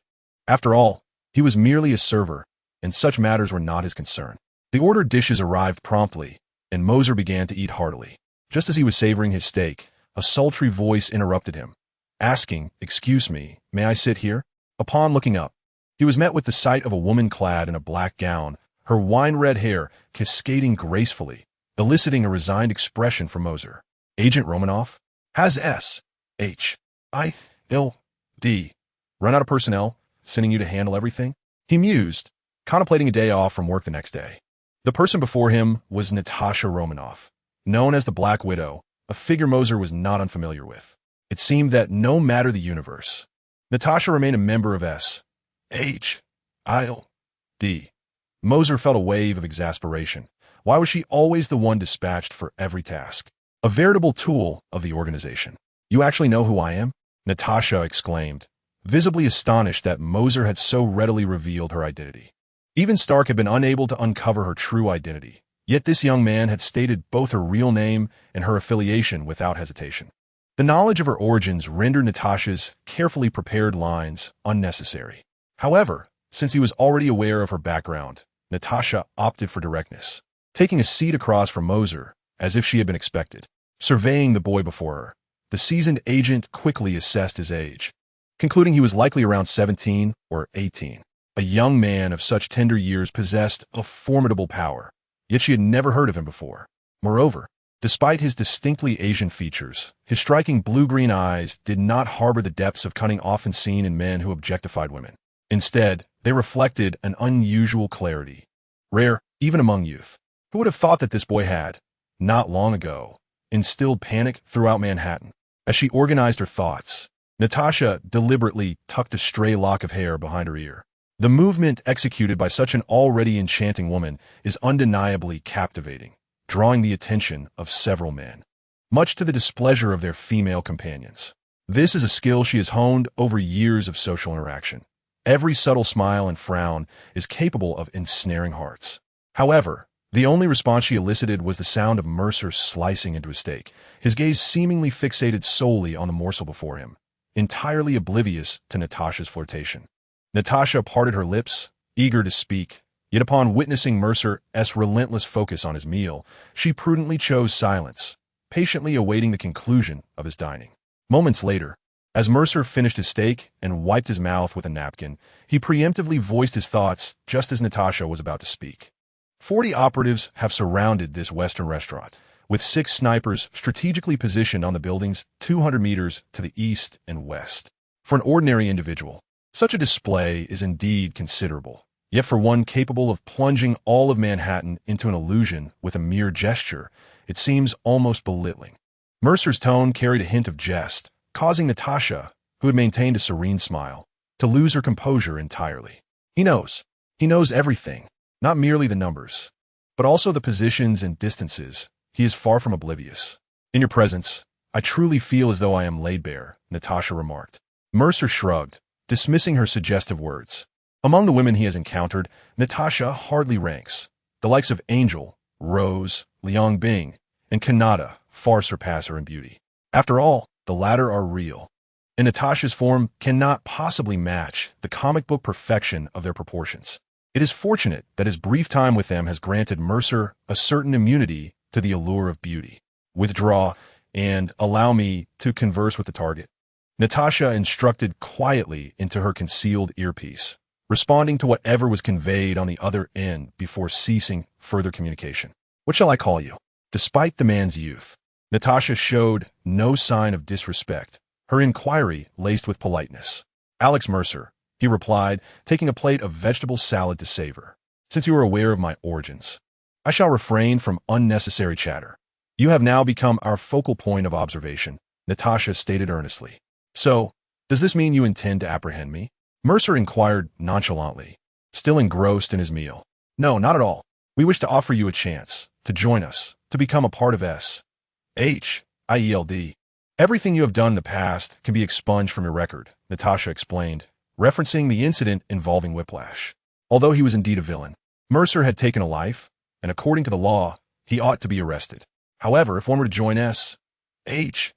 After all, he was merely a server, and such matters were not his concern. The ordered dishes arrived promptly, and Mercer began to eat heartily. Just as he was savoring his steak, a sultry voice interrupted him, asking, "Excuse me, may I sit here?" Upon looking up, he was met with the sight of a woman clad in a black gown, her wine-red hair cascading gracefully, eliciting a resigned expression from Mercer. "Agent Romanoff? Has S.H.I.L.D. run out of personnel, sending you to handle everything?" He mused, contemplating a day off from work the next day. The person before him was Natasha Romanoff, known as the Black Widow, a figure Mercer was not unfamiliar with. It seemed that no matter the universe, Natasha remained a member of S.H.I.L.D. Mercer felt a wave of exasperation. Why was she always the one dispatched for every task? A veritable tool of the organization. "You actually know who I am?" Natasha exclaimed, visibly astonished that Mercer had so readily revealed her identity. Even Stark had been unable to uncover her true identity, yet this young man had stated both her real name and her affiliation without hesitation. The knowledge of her origins rendered Natasha's carefully prepared lines unnecessary. However, since he was already aware of her background, Natasha opted for directness, taking a seat across from Mercer as if she had been expected. Surveying the boy before her, the seasoned agent quickly assessed his age. concluding he was likely around 17 or 18. A young man of such tender years possessed a formidable power, yet she had never heard of him before. Moreover, despite his distinctly Asian features, his striking blue-green eyes did not harbor the depths of cunning often seen in men who objectified women. Instead, they reflected an unusual clarity, rare even among youth. Who would have thought that this boy had, not long ago, instilled panic throughout Manhattan? As she organized her thoughts, Natasha deliberately tucked a stray lock of hair behind her ear. The movement executed by such an already enchanting woman is undeniably captivating, drawing the attention of several men, much to the displeasure of their female companions. This is a skill she has honed over years of social interaction. Every subtle smile and frown is capable of ensnaring hearts. However, the only response she elicited was the sound of Mercer slicing into a steak, his gaze seemingly fixated solely on the morsel before him, entirely oblivious to Natasha's flirtation. Natasha parted her lips, eager to speak, yet upon witnessing Mercer's relentless focus on his meal, she prudently chose silence, patiently awaiting the conclusion of his dining. Moments later, as Mercer finished his steak and wiped his mouth with a napkin, he preemptively voiced his thoughts just as Natasha was about to speak. 40 operatives have surrounded this Western restaurant, with 6 snipers strategically positioned on the buildings 200 meters to the east and west. For an ordinary individual, such a display is indeed considerable. Yet for one capable of plunging all of Manhattan into an illusion with a mere gesture, it seems almost belittling. Mercer's tone carried a hint of jest, causing Natasha, who had maintained a serene smile, to lose her composure entirely. He knows everything, not merely the numbers, but also the positions and distances. He is far from oblivious. In your presence, I truly feel as though I am laid bare, Natasha remarked. Mercer shrugged, dismissing her suggestive words. Among the women he has encountered, Natasha hardly ranks. The likes of Angel, Rose, Liang Bing, and Kanata far surpass her in beauty. After all, the latter are real, and Natasha's form cannot possibly match the comic book perfection of their proportions. It is fortunate that his brief time with them has granted Mercer a certain immunity to the allure of beauty. Withdraw and allow me to converse with the target, Natasha instructed quietly into her concealed earpiece, responding to whatever was conveyed on the other end before ceasing further communication. What shall I call you? Despite the man's youth, Natasha showed no sign of disrespect, her inquiry laced with politeness. Alex Mercer, he replied, taking a plate of vegetable salad to savor. Since you are aware of my origins, I shall refrain from unnecessary chatter. You have now become our focal point of observation, Natasha stated earnestly. So, does this mean you intend to apprehend me? Mercer inquired nonchalantly, still engrossed in his meal. No, not at all. We wish to offer you a chance to join us, to become a part of SHIELD. Everything you have done in the past can be expunged from your record, Natasha explained, referencing the incident involving Whiplash. Although he was indeed a villain, Mercer had taken a life, and according to the law, he ought to be arrested. However, if one were to join SHIELD,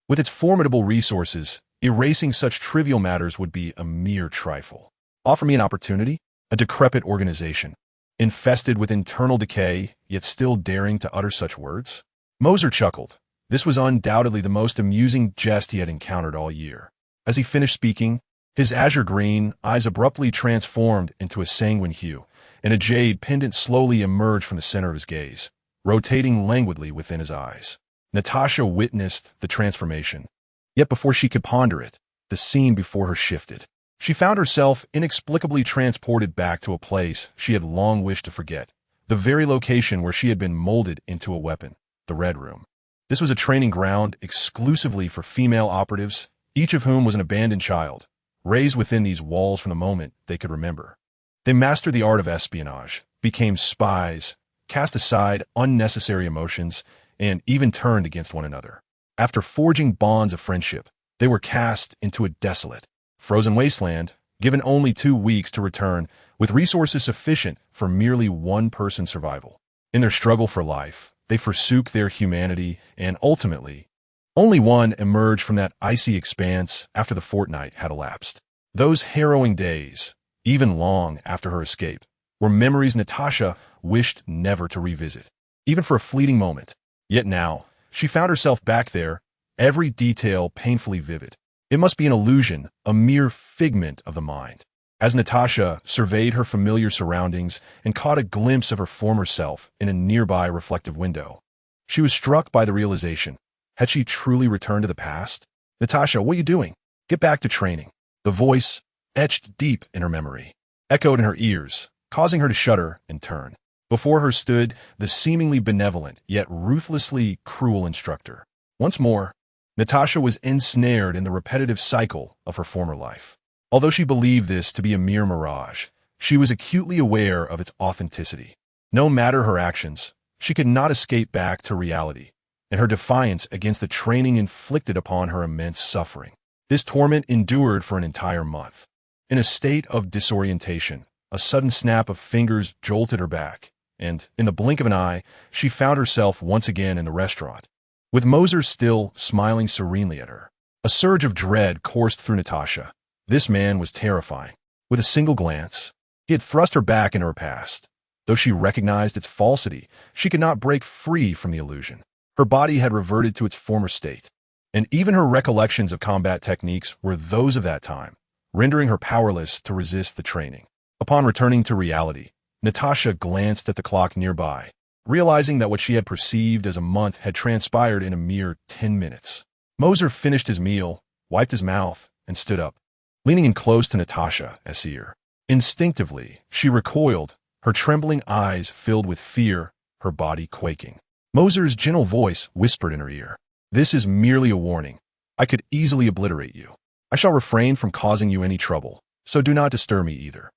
with its formidable resources, erasing such trivial matters would be a mere trifle. Offer me an opportunity, a decrepit organization, infested with internal decay, yet still daring to utter such words? Moser chuckled. This was undoubtedly the most amusing jest he had encountered all year. As he finished speaking, his azure green eyes abruptly transformed into a sanguine hue, and a jade pendant slowly emerged from the center of his gaze, rotating languidly within his eyes. Natasha witnessed the transformation. Yet before she could ponder it, the scene before her shifted. She found herself inexplicably transported back to a place she had long wished to forget, the very location where she had been molded into a weapon, the Red Room. This was a training ground exclusively for female operatives, each of whom was an abandoned child, raised within these walls from the moment they could remember. They mastered the art of espionage, became spies, cast aside unnecessary emotions, and even turned against one another. After forging bonds of friendship, they were cast into a desolate, frozen wasteland, given only 2 weeks to return, with resources sufficient for merely one person's survival. In their struggle for life, they forsook their humanity, and ultimately, only one emerged from that icy expanse after the fortnight had elapsed. Those harrowing days, even long after her escape, were memories Natasha wished never to revisit, even for a fleeting moment. Yet now, she found herself back there, every detail painfully vivid. It must be an illusion, a mere figment of the mind. As Natasha surveyed her familiar surroundings and caught a glimpse of her former self in a nearby reflective window, she was struck by the realization. Had she truly returned to the past? "Natasha, what are you doing? Get back to training." The voice, etched deep in her memory, echoed in her ears, causing her to shudder and turn. Before her stood the seemingly benevolent yet ruthlessly cruel instructor. Once more, Natasha was ensnared in the repetitive cycle of her former life. Although she believed this to be a mere mirage, she was acutely aware of its authenticity. No matter her actions, she could not escape back to reality, and her defiance against the training inflicted upon her immense suffering. This torment endured for an entire month. In a state of disorientation, a sudden snap of fingers jolted her back, and, in the blink of an eye, she found herself once again in the restaurant, with Mercer still smiling serenely at her. A surge of dread coursed through Natasha. This man was terrifying. With a single glance, he had thrust her back into her past. Though she recognized its falsity, she could not break free from the illusion. Her body had reverted to its former state, and even her recollections of combat techniques were those of that time, rendering her powerless to resist the training. Upon returning to reality, Natasha glanced at the clock nearby, realizing that what she had perceived as a month had transpired in a mere 10 minutes. Mercer finished his meal, wiped his mouth, and stood up, leaning in close to Natasha's ear. Instinctively, she recoiled, her trembling eyes filled with fear, her body quaking. Mercer's gentle voice whispered in her ear, "This is merely a warning. I could easily obliterate you. I shall refrain from causing you any trouble, so do not disturb me either."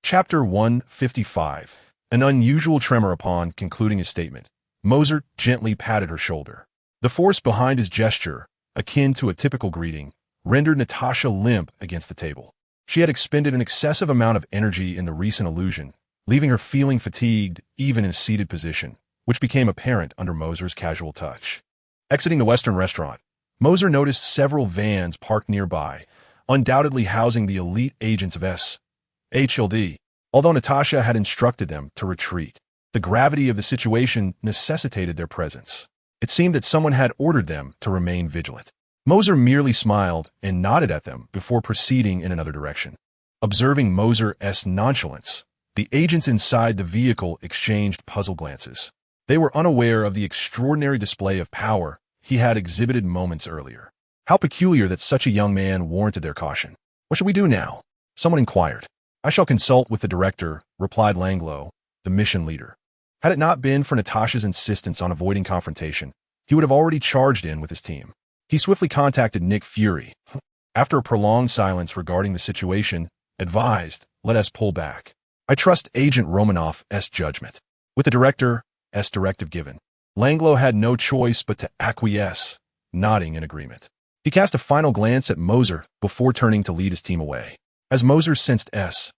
Chapter 155. An unusual tremor. Upon concluding his statement, Mercer gently patted her shoulder. The force behind his gesture, akin to a typical greeting, rendered Natasha limp against the table. She had expended an excessive amount of energy in the recent illusion, leaving her feeling fatigued even in a seated position, which became apparent under Mercer's casual touch. Exiting the Western restaurant, Mercer noticed several vans parked nearby, undoubtedly housing the elite agents of SHLD. Although Natasha had instructed them to retreat, the gravity of the situation necessitated their presence. It seemed that someone had ordered them to remain vigilant. Mercer merely smiled and nodded at them before proceeding in another direction. Observing Mercer's nonchalance, the agents inside the vehicle exchanged puzzled glances. They were unaware of the extraordinary display of power he had exhibited moments earlier. How peculiar that such a young man warranted their caution. "What should we do now?" someone inquired. "I shall consult with the director," replied Langlois, the mission leader. Had it not been for Natasha's insistence on avoiding confrontation, he would have already charged in with his team. He swiftly contacted Nick Fury. After a prolonged silence regarding the situation, advised, "Let us pull back. I trust Agent Romanoff's judgment." With the director's directive given, Langlois had no choice but to acquiesce, nodding in agreement. He cast a final glance at Mercer before turning to lead his team away. As Mercer sensed SHIELD's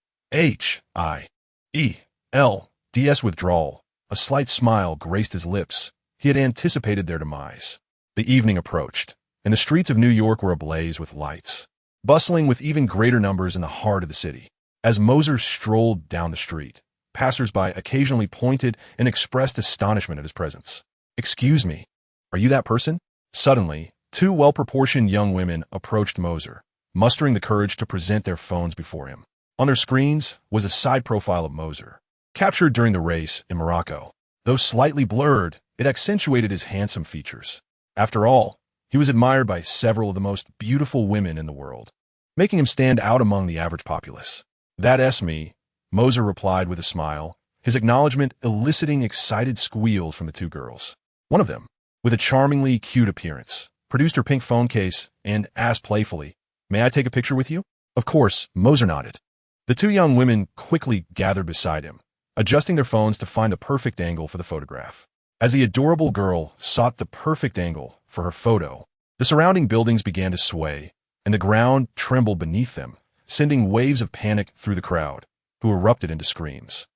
withdrawal, a slight smile graced his lips. He had anticipated their demise. The evening approached, and the streets of New York were ablaze with lights, bustling with even greater numbers in the heart of the city. As Mercer strolled down the street, passers-by occasionally pointed and expressed astonishment at his presence. "Excuse me, are you that person?" Suddenly, two well-proportioned young women approached Mercer, mustering the courage to present their phones before him. On their screens was a side profile of Mercer, captured during the race in Morocco. Though slightly blurred, it accentuated his handsome features. After all, he was admired by several of the most beautiful women in the world, making him stand out among the average populace. "That's me," Mercer replied with a smile, his acknowledgement eliciting excited squeals from the two girls. One of them, with a charmingly cute appearance, produced her pink phone case and asked playfully, "May I take a picture with you?" Of course, Mercer nodded. The two young women quickly gathered beside him, adjusting their phones to find the perfect angle for the photograph. As the adorable girl sought the perfect angle for her photo, the surrounding buildings began to sway, and the ground trembled beneath them, sending waves of panic through the crowd, who erupted into screams.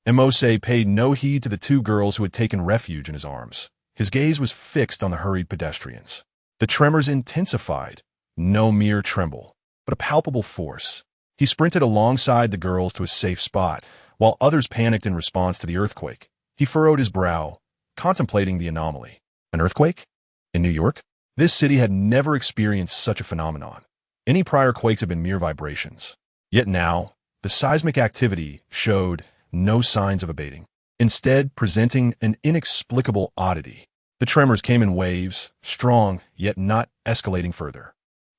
Mercer paid no heed to the two girls who had taken refuge in his arms. His gaze was fixed on the hurried pedestrians. The tremors intensified, no mere tremble, but a palpable force. He sprinted alongside the girls to a safe spot, while others panicked in response to the earthquake. He furrowed his brow, contemplating the anomaly. An earthquake? In New York? This city had never experienced such a phenomenon. Any prior quakes had been mere vibrations. Yet now, the seismic activity showed no signs of abating, instead presenting an inexplicable oddity. The tremors came in waves, strong, yet not escalating further.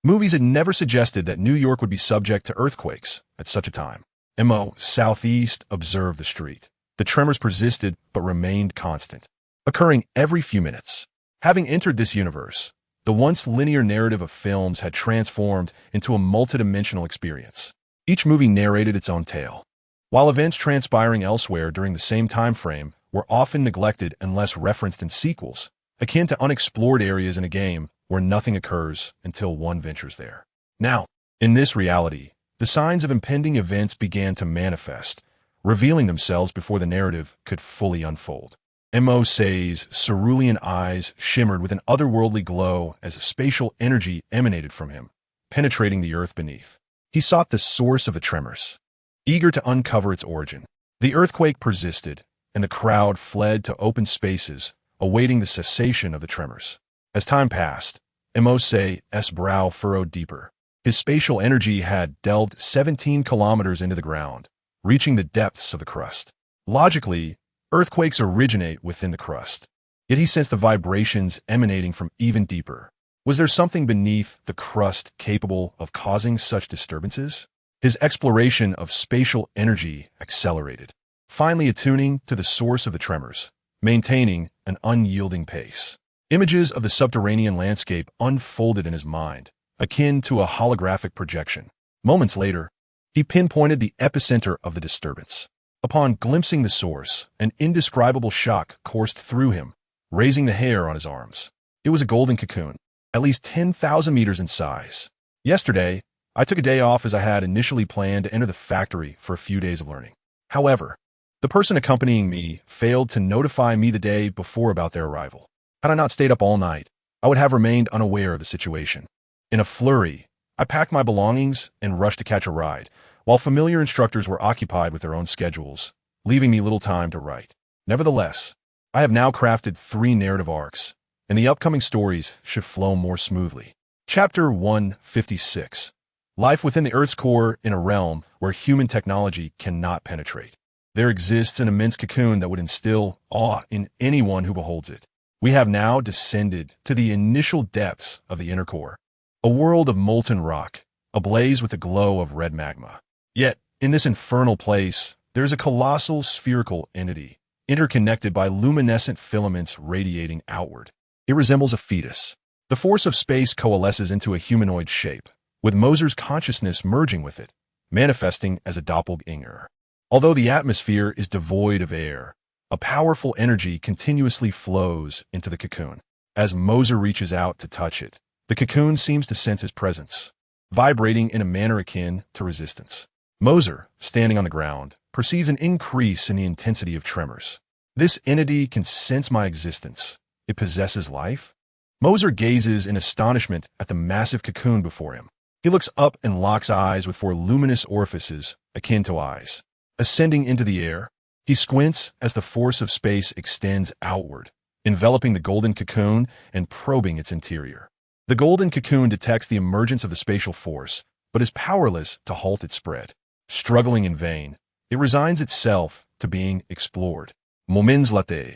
Movies had never suggested that New York would be subject to earthquakes at such a time. Mo southeast observed the street. The tremors persisted but remained constant, occurring every few minutes. Having entered this universe, the once linear narrative of films had transformed into a multidimensional experience. Each movie narrated its own tale, while events transpiring elsewhere during the same time frame were often neglected unless referenced in sequels, akin to unexplored areas in a game where nothing occurs until one ventures there. Now, in this reality, the signs of impending events began to manifest, revealing themselves before the narrative could fully unfold. Mo's cerulean eyes shimmered with an otherworldly glow as spatial energy emanated from him, penetrating the earth beneath. He sought the source of the tremors, eager to uncover its origin. The earthquake persisted, and the crowd fled to open spaces, awaiting the cessation of the tremors. As time passed, Mo's brow furrowed deeper. His spatial energy had delved 17 kilometers into the ground, reaching the depths of the crust. Logically, earthquakes originate within the crust, yet he sensed the vibrations emanating from even deeper. Was there something beneath the crust capable of causing such disturbances? His exploration of spatial energy accelerated, finally attuning to the source of the tremors, maintaining an unyielding pace. Images of the subterranean landscape unfolded in his mind, akin to a holographic projection. Moments later, he pinpointed the epicenter of the disturbance. Upon glimpsing the source, an indescribable shock coursed through him, raising the hair on his arms. It was a golden cocoon, at least 10,000 meters in size. Yesterday, I took a day off as I had initially planned to enter the factory for a few days of learning. However, the person accompanying me failed to notify me the day before about their arrival. Had I not stayed up all night, I would have remained unaware of the situation. In a flurry, I packed my belongings and rushed to catch a ride, while familiar instructors were occupied with their own schedules, leaving me little time to write. Nevertheless, I have now crafted 3 narrative arcs, and the upcoming stories should flow more smoothly. Chapter 156. Life within the Earth's core in a realm where human technology cannot penetrate. There exists an immense cocoon that would instill awe in anyone who beholds it. We have now descended to the initial depths of the inner core, a world of molten rock, ablaze with the glow of red magma. Yet, in this infernal place, there is a colossal spherical entity, interconnected by luminescent filaments radiating outward. It resembles a fetus. The force of space coalesces into a humanoid shape, with Mercer's consciousness merging with it, manifesting as a doppelganger. Although the atmosphere is devoid of air, a powerful energy continuously flows into the cocoon. As Mercer reaches out to touch it, the cocoon seems to sense his presence, vibrating in a manner akin to resistance. Mercer, standing on the ground, perceives an increase in the intensity of tremors. This entity can sense my existence. It possesses life? Mercer gazes in astonishment at the massive cocoon before him. He looks up and locks eyes with 4 luminous orifices akin to eyes. Ascending into the air, he squints as the force of space extends outward, enveloping the golden cocoon and probing its interior. The golden cocoon detects the emergence of the spatial force, but is powerless to halt its spread. Struggling in vain, it resigns itself to being explored. Moments later,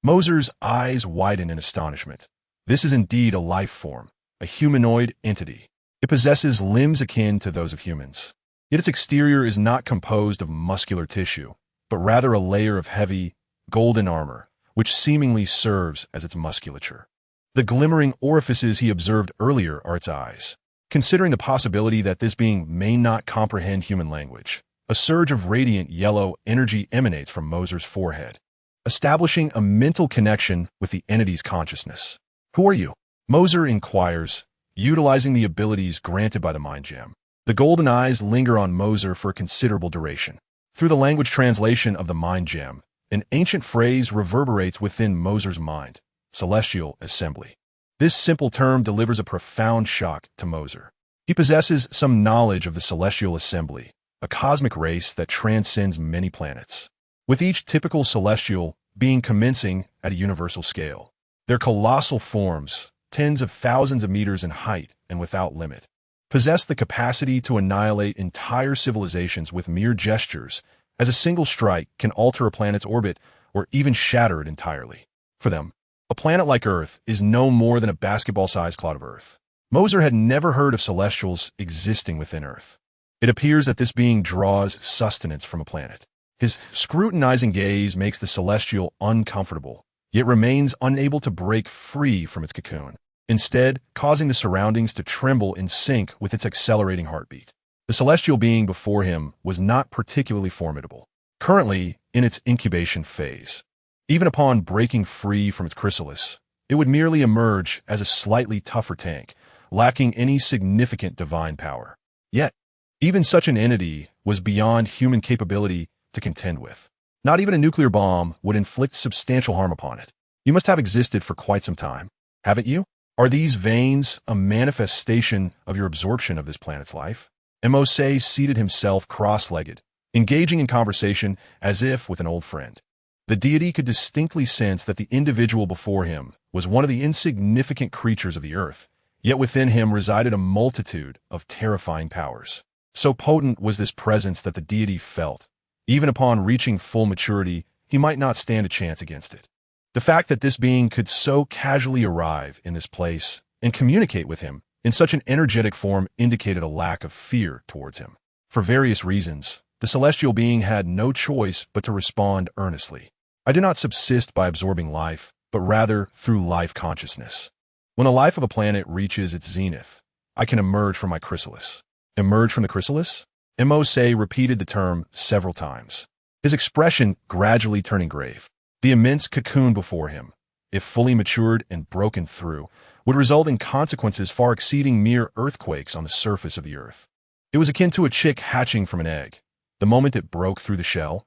Mercer's eyes widen in astonishment. This is indeed a life form, a humanoid entity. It possesses limbs akin to those of humans. Yet its exterior is not composed of muscular tissue, but rather a layer of heavy, golden armor, which seemingly serves as its musculature. The glimmering orifices he observed earlier are its eyes. Considering the possibility that this being may not comprehend human language, a surge of radiant yellow energy emanates from Mercer's forehead, establishing a mental connection with the entity's consciousness. Who are you? Mercer inquires, utilizing the abilities granted by the mind gem. The golden eyes linger on Mercer for a considerable duration. Through the language translation of the mind gem, an ancient phrase reverberates within Mercer's mind: celestial assembly. This simple term delivers a profound shock to Mercer. He possesses some knowledge of the celestial assembly, a cosmic race that transcends many planets, with each typical celestial being commencing at a universal scale. Their colossal forms, tens of thousands of meters in height and without limit, possessed the capacity to annihilate entire civilizations with mere gestures, as a single strike can alter a planet's orbit or even shatter it entirely. For them, a planet like Earth is no more than a basketball-sized clod of Earth. Mercer had never heard of celestials existing within Earth. It appears that this being draws sustenance from a planet. His scrutinizing gaze makes the celestial uncomfortable, yet remains unable to break free from its cocoon, instead causing the surroundings to tremble in sync with its accelerating heartbeat. The celestial being before him was not particularly formidable, currently in its incubation phase. Even upon breaking free from its chrysalis, it would merely emerge as a slightly tougher tank, lacking any significant divine power. Yet, even such an entity was beyond human capability to contend with. Not even a nuclear bomb would inflict substantial harm upon it. You must have existed for quite some time, haven't you? Are these veins a manifestation of your absorption of this planet's life? Mercer seated himself cross-legged, engaging in conversation as if with an old friend. The deity could distinctly sense that the individual before him was one of the insignificant creatures of the earth, yet within him resided a multitude of terrifying powers. So potent was this presence that the deity felt, even upon reaching full maturity, he might not stand a chance against it. The fact that this being could so casually arrive in this place and communicate with him in such an energetic form indicated a lack of fear towards him. For various reasons, the celestial being had no choice but to respond earnestly. I do not subsist by absorbing life, but rather through life consciousness. When the life of a planet reaches its zenith, I can emerge from my chrysalis. Emerge from the chrysalis? Mercer repeated the term several times, his expression gradually turning grave. The immense cocoon before him, if fully matured and broken through, would result in consequences far exceeding mere earthquakes on the surface of the earth. It was akin to a chick hatching from an egg. The moment it broke through the shell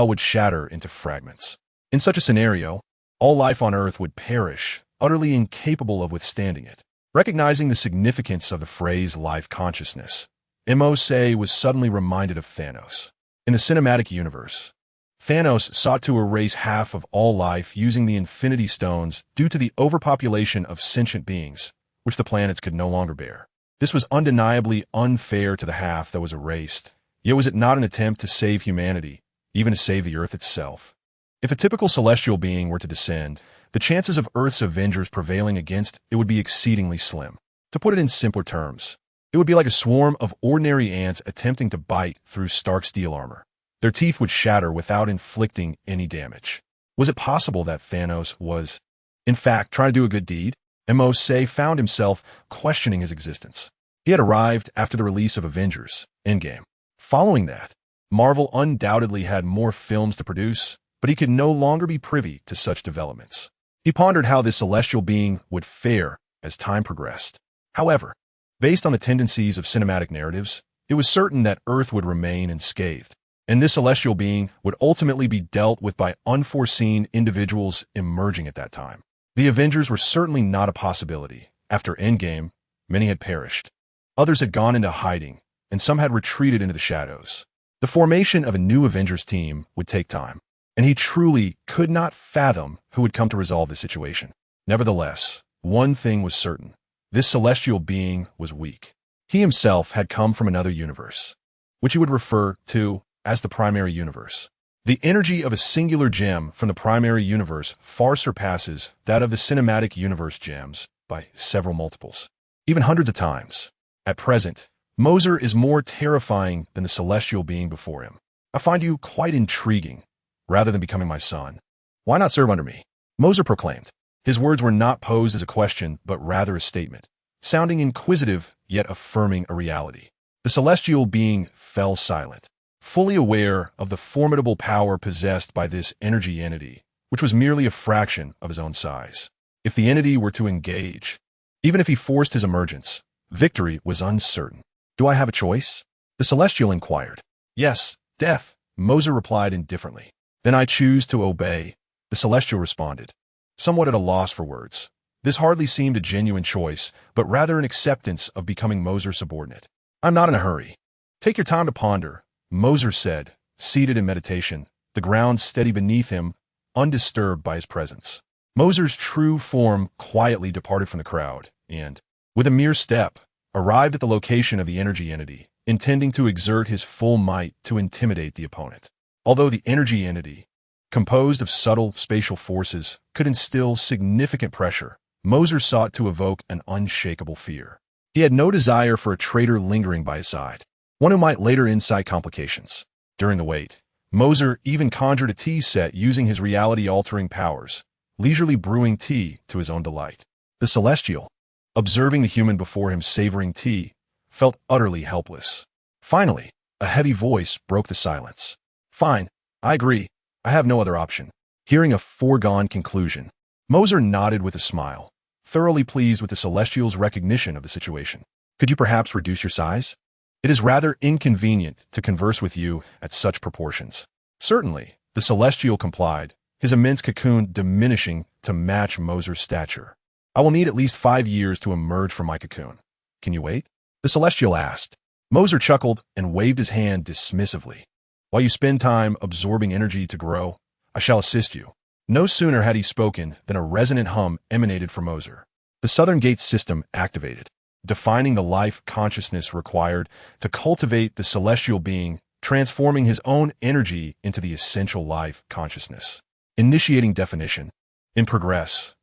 would shatter into fragments. In such a scenario, all life on Earth would perish, utterly incapable of withstanding it. Recognizing the significance of the phrase life consciousness, Mercer was suddenly reminded of Thanos. In the cinematic universe, Thanos sought to erase half of all life using the Infinity Stones due to the overpopulation of sentient beings, which the planets could no longer bear. This was undeniably unfair to the half that was erased, yet was it not an attempt to save humanity, even to save the Earth itself? If a typical celestial being were to descend, the chances of Earth's Avengers prevailing against it would be exceedingly slim. To put it in simpler terms, it would be like a swarm of ordinary ants attempting to bite through stark steel armor. Their teeth would shatter without inflicting any damage. Was it possible that Thanos was, in fact, trying to do a good deed? Mercer found himself questioning his existence. He had arrived after the release of Avengers Endgame. Following that, Marvel undoubtedly had more films to produce, but he could no longer be privy to such developments. He pondered how this celestial being would fare as time progressed. However, based on the tendencies of cinematic narratives, it was certain that Earth would remain unscathed, and this celestial being would ultimately be dealt with by unforeseen individuals emerging at that time. The Avengers were certainly not a possibility. After Endgame, many had perished. Others had gone into hiding, and some had retreated into the shadows. The formation of a new Avengers team would take time, and he truly could not fathom who would come to resolve the situation. Nevertheless, one thing was certain. This celestial being was weak. He himself had come from another universe, which he would refer to as the primary universe. The energy of a singular gem from the primary universe far surpasses that of the cinematic universe gems by several multiples, even hundreds of times. At present, Mercer is more terrifying than the celestial being before him. I find you quite intriguing. Rather than becoming my son, why not serve under me? Mercer proclaimed. His words were not posed as a question, but rather a statement, sounding inquisitive yet affirming a reality. The celestial being fell silent, fully aware of the formidable power possessed by this energy entity, which was merely a fraction of his own size. If the entity were to engage, even if he forced his emergence, victory was uncertain. Do I have a choice? The celestial inquired. Yes, death, Mercer replied indifferently. Then I choose to obey, the celestial responded, somewhat at a loss for words. This hardly seemed a genuine choice, but rather an acceptance of becoming Mercer's subordinate. I'm not in a hurry. Take your time to ponder, Mercer said, seated in meditation, the ground steady beneath him, undisturbed by his presence. Mercer's true form quietly departed from the crowd, and, with a mere step, arrived at the location of the energy entity, intending to exert his full might to intimidate the opponent. Although the energy entity, composed of subtle spatial forces, could instill significant pressure, Mercer sought to evoke an unshakable fear. He had no desire for a traitor lingering by his side, one who might later incite complications. During the wait, Mercer even conjured a tea set using his reality-altering powers, leisurely brewing tea to his own delight. The Celestial, observing the human before him savoring tea, felt utterly helpless. Finally, a heavy voice broke the silence. "Fine, I agree. I have no other option." Hearing a foregone conclusion, Mercer nodded with a smile, thoroughly pleased with the Celestial's recognition of the situation. "Could you perhaps reduce your size? It is rather inconvenient to converse with you at such proportions." "Certainly," the Celestial complied, his immense cocoon diminishing to match Mercer's stature. "I will need at least 5 years to emerge from my cocoon. Can you wait?" the Celestial asked. Mercer chuckled and waved his hand dismissively. "While you spend time absorbing energy to grow, I shall assist you." No sooner had he spoken than a resonant hum emanated from Mercer. The Southern Gate system activated, defining the life consciousness required to cultivate the celestial being, transforming his own energy into the essential life consciousness. Initiating definition. In progress.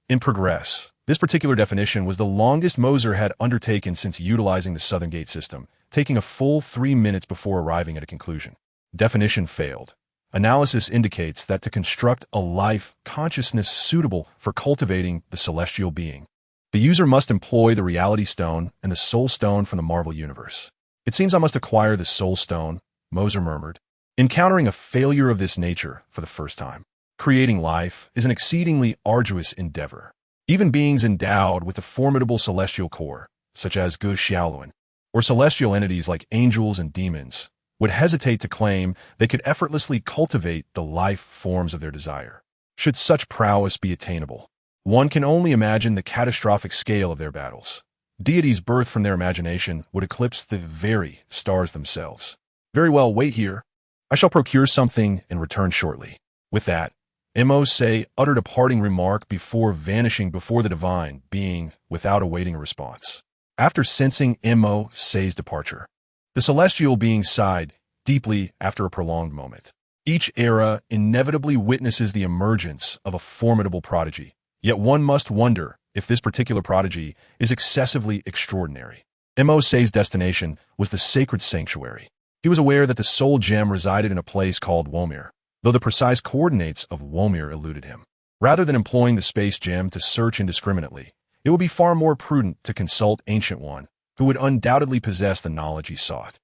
This particular definition was the longest Mercer had undertaken since utilizing the Southern Gate system, taking a full 3 minutes before arriving at a conclusion. Definition failed. Analysis indicates that to construct a life consciousness suitable for cultivating the celestial being, the user must employ the Reality Stone and the Soul Stone from the Marvel Universe. "It seems I must acquire the Soul Stone," Mercer murmured, encountering a failure of this nature for the first time. Creating life is an exceedingly arduous endeavor. Even beings endowed with a formidable celestial core, such as Gu Xiaoluan, or celestial entities like angels and demons, would hesitate to claim they could effortlessly cultivate the life forms of their desire. Should such prowess be attainable, one can only imagine the catastrophic scale of their battles. Deities birthed from their imagination would eclipse the very stars themselves. "Very well, wait here. I shall procure something and return shortly." With that, Mercer uttered a parting remark before vanishing before the divine being without awaiting a response. After sensing Mercer's departure, the celestial being sighed deeply after a prolonged moment. Each era inevitably witnesses the emergence of a formidable prodigy, yet one must wonder if this particular prodigy is excessively extraordinary. Mercer's destination was the sacred sanctuary. He was aware that the soul gem resided in a place called Womir, though the precise coordinates of Womir eluded him. Rather than employing the space gem to search indiscriminately, it would be far more prudent to consult Ancient One, who would undoubtedly possess the knowledge he sought.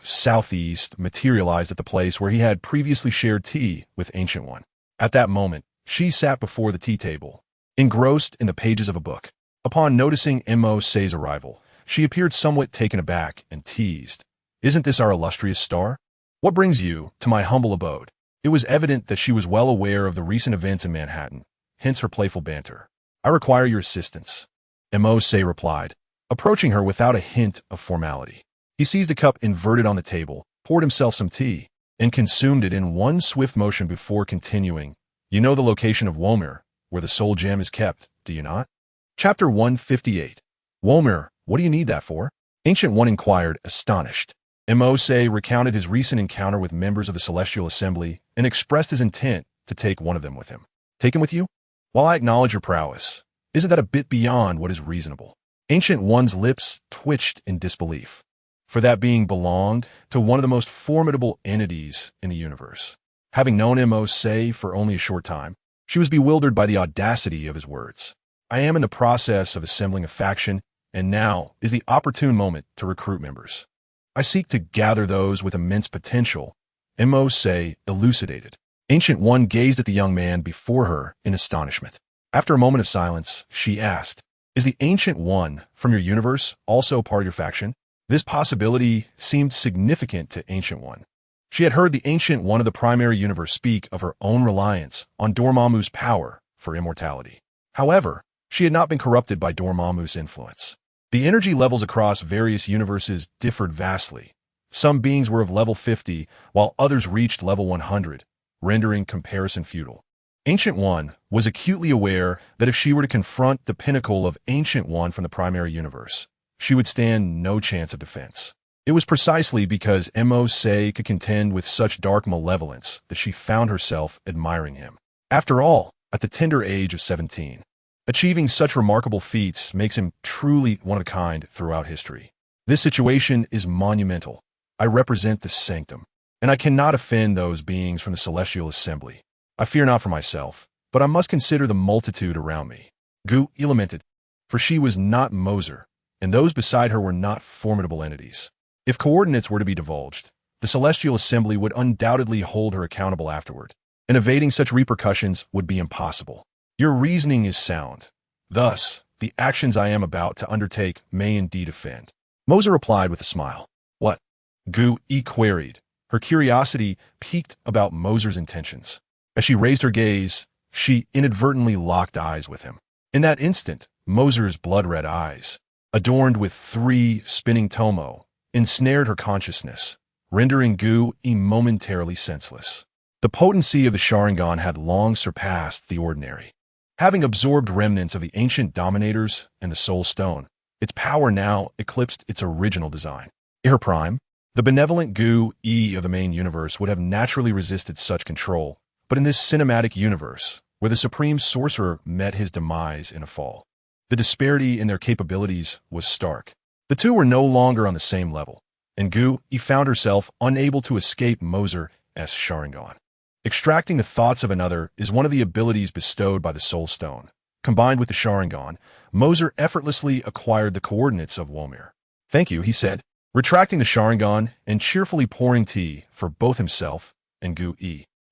Southeast materialized at the place where he had previously shared tea with Ancient One. At that moment, she sat before the tea table, engrossed in the pages of a book. Upon noticing Mercer's arrival, she appeared somewhat taken aback and teased, "Isn't this our illustrious star? What brings you to my humble abode?" It was evident that she was well aware of the recent events in Manhattan, hence her playful banter. "I require your assistance," Mercer replied, approaching her without a hint of formality. He seized a cup inverted on the table, poured himself some tea, and consumed it in one swift motion before continuing. "You know the location of Womir, where the soul gem is kept, do you not?" Chapter 158. "Womir, what do you need that for?" Ancient One inquired, astonished. Mercer recounted his recent encounter with members of the Celestial Assembly and expressed his intent to take one of them with him. "Take him with you? While I acknowledge your prowess, isn't that a bit beyond what is reasonable?" Ancient One's lips twitched in disbelief, for that being belonged to one of the most formidable entities in the universe. Having known Mercer for only a short time, she was bewildered by the audacity of his words. "I am in the process of assembling a faction, and now is the opportune moment to recruit members. I seek to gather those with immense potential," Mercer elucidated. Ancient One gazed at the young man before her in astonishment. After a moment of silence, she asked, "Is the Ancient One from your universe also part of your faction?" This possibility seemed significant to Ancient One. She had heard the Ancient One of the primary universe speak of her own reliance on Dormammu's power for immortality. However, she had not been corrupted by Dormammu's influence. The energy levels across various universes differed vastly. Some beings were of level 50, while others reached level 100, rendering comparison futile. Ancient One was acutely aware that if she were to confront the pinnacle of Ancient One from the primary universe, she would stand no chance of defense. It was precisely because Mercer could contend with such dark malevolence that she found herself admiring him. After all, at the tender age of 17, achieving such remarkable feats makes him truly one of a kind throughout history. This situation is monumental. I represent the sanctum, and I cannot offend those beings from the celestial assembly. I fear not for myself, but I must consider the multitude around me. Gu lamented, for she was not Mercer, and those beside her were not formidable entities. If coordinates were to be divulged, the celestial assembly would undoubtedly hold her accountable afterward, and evading such repercussions would be impossible. Your reasoning is sound. Thus, the actions I am about to undertake may indeed offend. Mercer replied with a smile. What? Gu queried, her curiosity piqued about Mercer's intentions. As she raised her gaze, she inadvertently locked eyes with him. In that instant, Mercer's blood-red eyes, adorned with 3 spinning tomo, ensnared her consciousness, rendering Gu momentarily senseless. The potency of the Sharingan had long surpassed the ordinary. Having absorbed remnants of the ancient dominators and the Soul Stone, its power now eclipsed its original design. In her prime, the benevolent Gu of the main universe would have naturally resisted such control, but in this cinematic universe, where the supreme sorcerer met his demise in a fall, the disparity in their capabilities was stark. The two were no longer on the same level, and Gu found herself unable to escape Mercer's Sharingan. Extracting the thoughts of another is one of the abilities bestowed by the Soul Stone. Combined with the Sharingan, Mercer effortlessly acquired the coordinates of Womir. Thank you, he said, retracting the Sharingan and cheerfully pouring tea for both himself and Gu.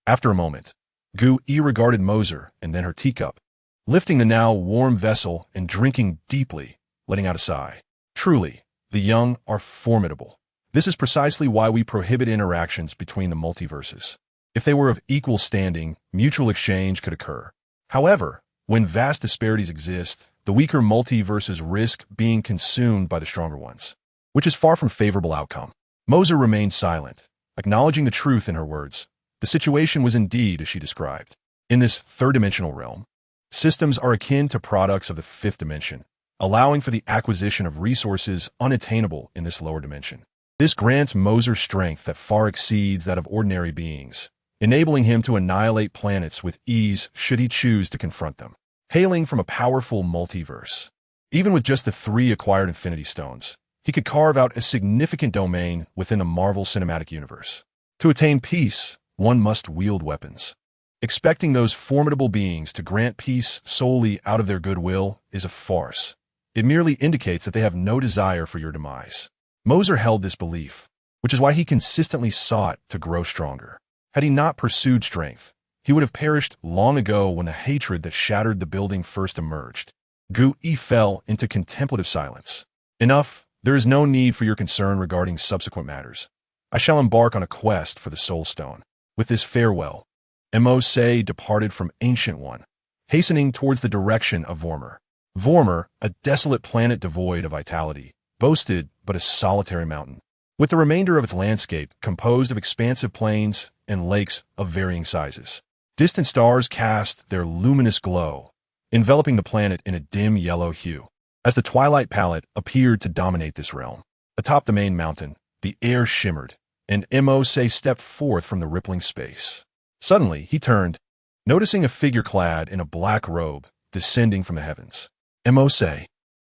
After a moment, Gu regarded Mercer and then her teacup, lifting the now warm vessel and drinking deeply, letting out a sigh. Truly, the young are formidable. This is precisely why we prohibit interactions between the multiverses. If they were of equal standing, mutual exchange could occur. However, when vast disparities exist, the weaker multiverses risk being consumed by the stronger ones, which is far from favorable outcome. Mercer remained silent, acknowledging the truth in her words. The situation was indeed as she described. In this third-dimensional realm, systems are akin to products of the fifth dimension, allowing for the acquisition of resources unattainable in this lower dimension. This grants Mercer strength that far exceeds that of ordinary beings, enabling him to annihilate planets with ease should he choose to confront them. Hailing from a powerful multiverse, even with just the 3 acquired Infinity Stones, he could carve out a significant domain within the Marvel Cinematic Universe. To attain peace, one must wield weapons. Expecting those formidable beings to grant peace solely out of their goodwill is a farce. It merely indicates that they have no desire for your demise. Mercer held this belief, which is why he consistently sought to grow stronger. Had he not pursued strength, he would have perished long ago when the hatred that shattered the building first emerged. Gu fell into contemplative silence. Enough, there is no need for your concern regarding subsequent matters. I shall embark on a quest for the Soul Stone. With this farewell, Mercer departed from Ancient One, hastening towards the direction of Vormir. Vormir, a desolate planet devoid of vitality, boasted but a solitary mountain, with the remainder of its landscape composed of expansive plains and lakes of varying sizes. Distant stars cast their luminous glow, enveloping the planet in a dim yellow hue. As the twilight palette appeared to dominate this realm, atop the main mountain, the air shimmered, and Mercer stepped forth from the rippling space. Suddenly, he turned, noticing a figure clad in a black robe descending from the heavens. Mercer.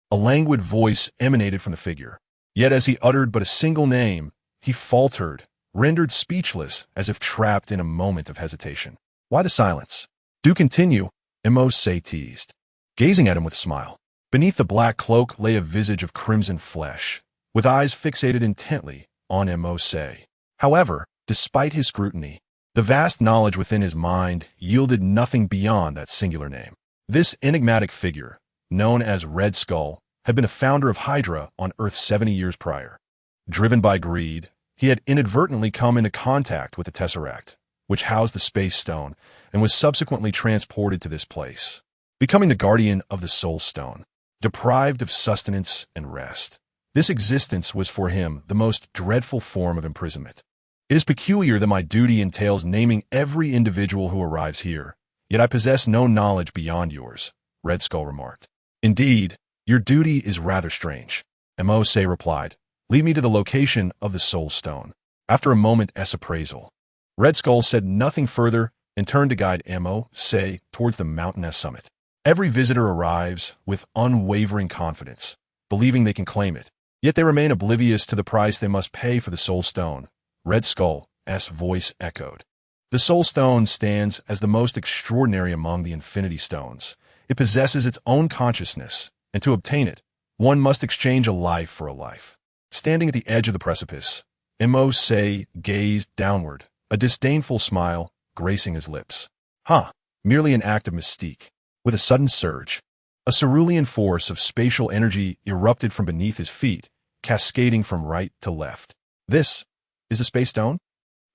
A languid voice emanated from the figure. Yet as he uttered but a single name, he faltered, rendered speechless as if trapped in a moment of hesitation. Why the silence? Do continue, Mercer teased, gazing at him with a smile. Beneath the black cloak lay a visage of crimson flesh, with eyes fixated intently on Mercer. However, despite his scrutiny, the vast knowledge within his mind yielded nothing beyond that singular name. This enigmatic figure, known as Red Skull, had been the founder of Hydra on Earth 70 years prior. Driven by greed, he had inadvertently come into contact with the Tesseract, which housed the Space Stone, and was subsequently transported to this place, becoming the guardian of the Soul Stone. Deprived of sustenance and rest, this existence was for him the most dreadful form of imprisonment. It is peculiar that my duty entails naming every individual who arrives here, yet I possess no knowledge beyond yours, Red Skull remarked. Indeed, your duty is rather strange. Mose replied. Lead me to the location of the soul stone. After a moment's appraisal, Red Skull said nothing further and turned to guide Mose towards the mountain's summit. Every visitor arrives with unwavering confidence, believing they can claim it. Yet they remain oblivious to the price they must pay for the soul stone. Red Skull's voice echoed. The soul stone stands as the most extraordinary among the infinity stones. It possesses its own consciousness, and to obtain it, one must exchange a life for a life. Standing at the edge of the precipice, Mose gazed downward, a disdainful smile gracing his lips. Merely an act of mystique. With a sudden surge, a cerulean force of spatial energy erupted from beneath his feet, cascading from right to left. This is a space stone?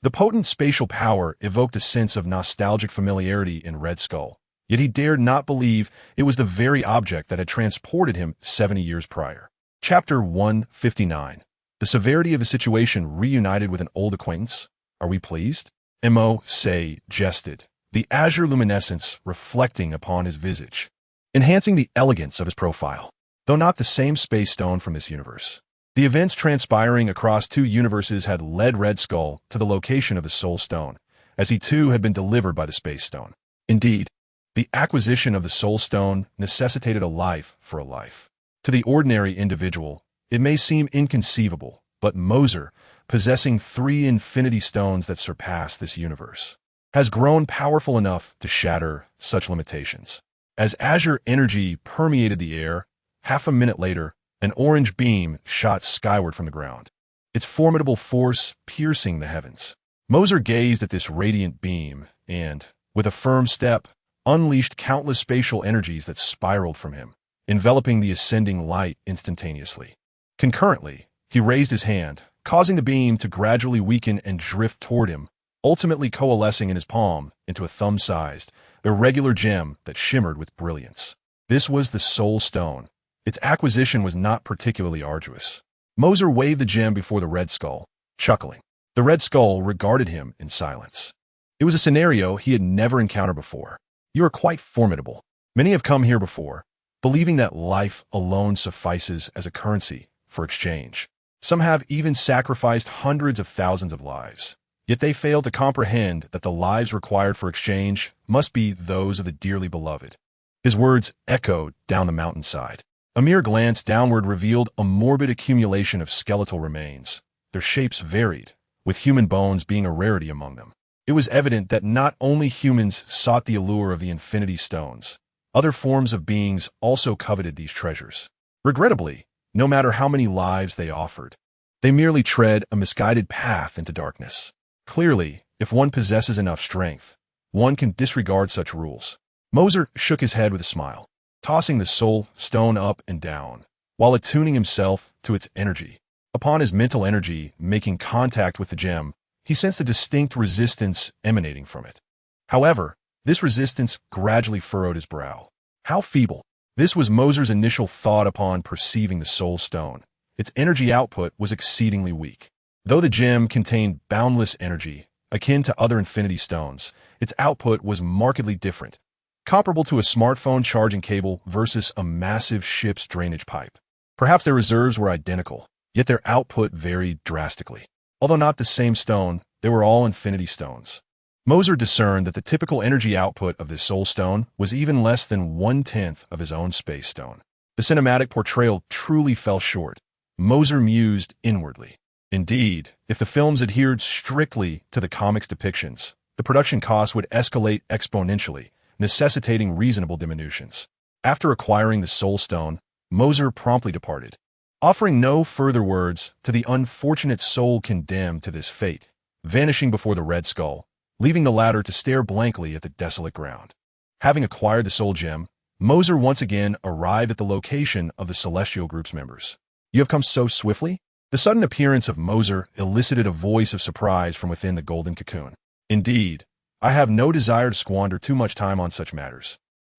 The potent spatial power evoked a sense of nostalgic familiarity in Red Skull, yet he dared not believe it was the very object that had transported him 70 years prior. Chapter 159. The severity of the situation reunited with an old acquaintance. Are we pleased? Mose jested, the azure luminescence reflecting upon his visage, enhancing the elegance of his profile, though not the same space stone from this universe. The events transpiring across two universes had led Red Skull to the location of the soul stone, as he too had been delivered by the space stone. Indeed, the acquisition of the soul stone necessitated a life for a life. To the ordinary individual, it may seem inconceivable, but Mercer, possessing 3 infinity stones that surpass this universe, has grown powerful enough to shatter such limitations. As azure energy permeated the air, half a minute later, an orange beam shot skyward from the ground, its formidable force piercing the heavens. Mercer gazed at this radiant beam and, with a firm step, unleashed countless spatial energies that spiraled from him, enveloping the ascending light instantaneously. Concurrently, he raised his hand, causing the beam to gradually weaken and drift toward him, ultimately coalescing in his palm into a thumb-sized, irregular gem that shimmered with brilliance. This was the soul stone. Its acquisition was not particularly arduous. Mercer waved the gem before the Red Skull, chuckling. The Red Skull regarded him in silence. It was a scenario he had never encountered before. You are quite formidable. Many have come here before, believing that life alone suffices as a currency for exchange. Some have even sacrificed hundreds of thousands of lives. Yet they fail to comprehend that the lives required for exchange must be those of the dearly beloved. His words echoed down the mountainside. A mere glance downward revealed a morbid accumulation of skeletal remains. Their shapes varied, with human bones being a rarity among them. It was evident that not only humans sought the allure of the infinity stones, other forms of beings also coveted these treasures. Regrettably, no matter how many lives they offered, they merely tread a misguided path into darkness. Clearly, if one possesses enough strength, one can disregard such rules. Mercer shook his head with a smile, tossing the soul stone up and down, while attuning himself to its energy. Upon his mental energy making contact with the gem, he sensed a distinct resistance emanating from it. However, this resistance gradually furrowed his brow. How feeble! This was Mercer's initial thought upon perceiving the soul stone. Its energy output was exceedingly weak. Though the gem contained boundless energy, akin to other infinity stones, its output was markedly different, comparable to a smartphone charging cable versus a massive ship's drainage pipe. Perhaps their reserves were identical, yet their output varied drastically. Although not the same stone, they were all infinity stones. Mercer discerned that the typical energy output of this soul stone was even less than 1/10 of his own space stone. The cinematic portrayal truly fell short. Mercer mused inwardly. Indeed, if the films adhered strictly to the comics' depictions, the production costs would escalate exponentially, necessitating reasonable diminutions. After acquiring the soul stone, Mercer promptly departed, offering no further words to the unfortunate soul condemned to this fate, vanishing before the Red Skull, leaving the latter to stare blankly at the desolate ground. Having acquired the soul gem, Mercer once again arrived at the location of the Celestial Group's members. You have come so swiftly? The sudden appearance of Mercer elicited a voice of surprise from within the golden cocoon. Indeed, I have no desire to squander too much time on such matters.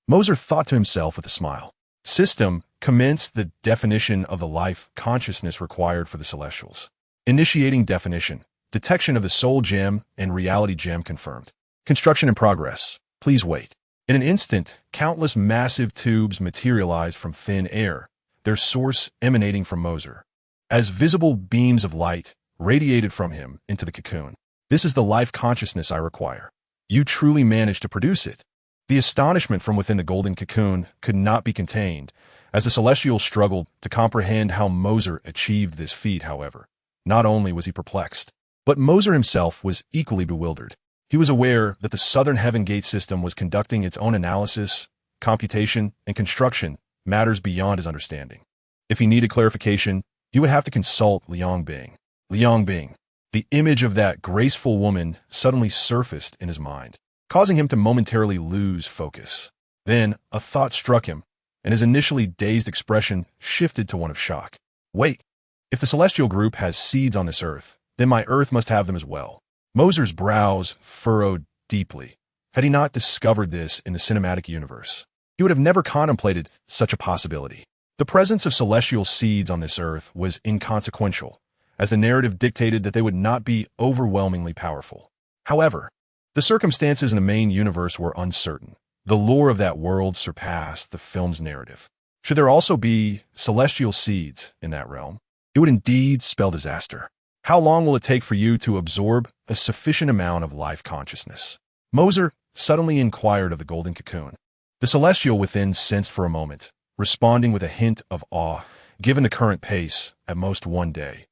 Mercer thought to himself with a smile. System commenced the definition of the life consciousness required for the Celestials. Initiating definition. Detection of the soul gem and reality gem confirmed. Construction in progress. Please wait. In an instant, countless massive tubes materialized from thin air, their source emanating from Mercer, as visible beams of light radiated from him into the cocoon. This is the life consciousness I require. You truly managed to produce it. The astonishment from within the golden cocoon could not be contained, as the Celestial struggled to comprehend how Mercer achieved this feat, however. Not only was he perplexed, but Mercer himself was equally bewildered. He was aware that the Southern Heaven Gate system was conducting its own analysis, computation, and construction matters beyond his understanding. If he needed clarification, he would have to consult Liang Bing. Liang Bing. The image of that graceful woman suddenly surfaced in his mind, causing him to momentarily lose focus. Then a thought struck him, and his initially dazed expression shifted to one of shock. Wait, if the Celestial group has seeds on this Earth, then my Earth must have them as well. Mercer's brows furrowed deeply. Had he not discovered this in the cinematic universe, he would have never contemplated such a possibility. The presence of celestial seeds on this Earth was inconsequential, as the narrative dictated that they would not be overwhelmingly powerful. However, the circumstances in the main universe were uncertain. The lore of that world surpassed the film's narrative. Should there also be celestial seeds in that realm, it would indeed spell disaster. How long will it take for you to absorb a sufficient amount of life consciousness? Mercer suddenly inquired of the golden cocoon. The Celestial within sensed for a moment, responding with a hint of awe. Given the current pace, at most 1 day,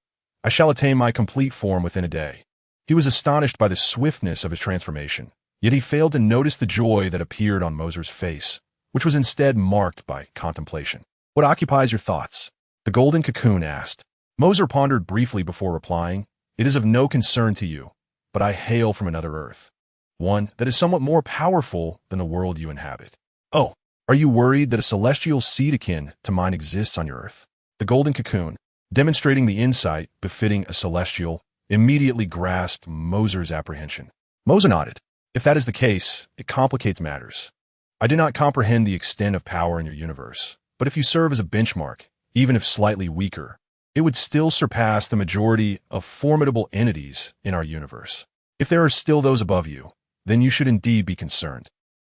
I shall attain my complete form within a day. He was astonished by the swiftness of his transformation, yet he failed to notice the joy that appeared on Mercer's face, which was instead marked by contemplation. What occupies your thoughts? The golden cocoon asked. Mercer pondered briefly before replying. It is of no concern to you, but I hail from another Earth, one that is somewhat more powerful than the world you inhabit. Oh, are you worried that a celestial seed akin to mine exists on your Earth? The golden cocoon, demonstrating the insight befitting a celestial, immediately grasped Mercer's apprehension. Mercer nodded. If that is the case, it complicates matters. I do not comprehend the extent of power in your universe, but if you serve as a benchmark, even if slightly weaker, it would still surpass the majority of formidable entities in our universe. If there are still those above you, then you should indeed be concerned.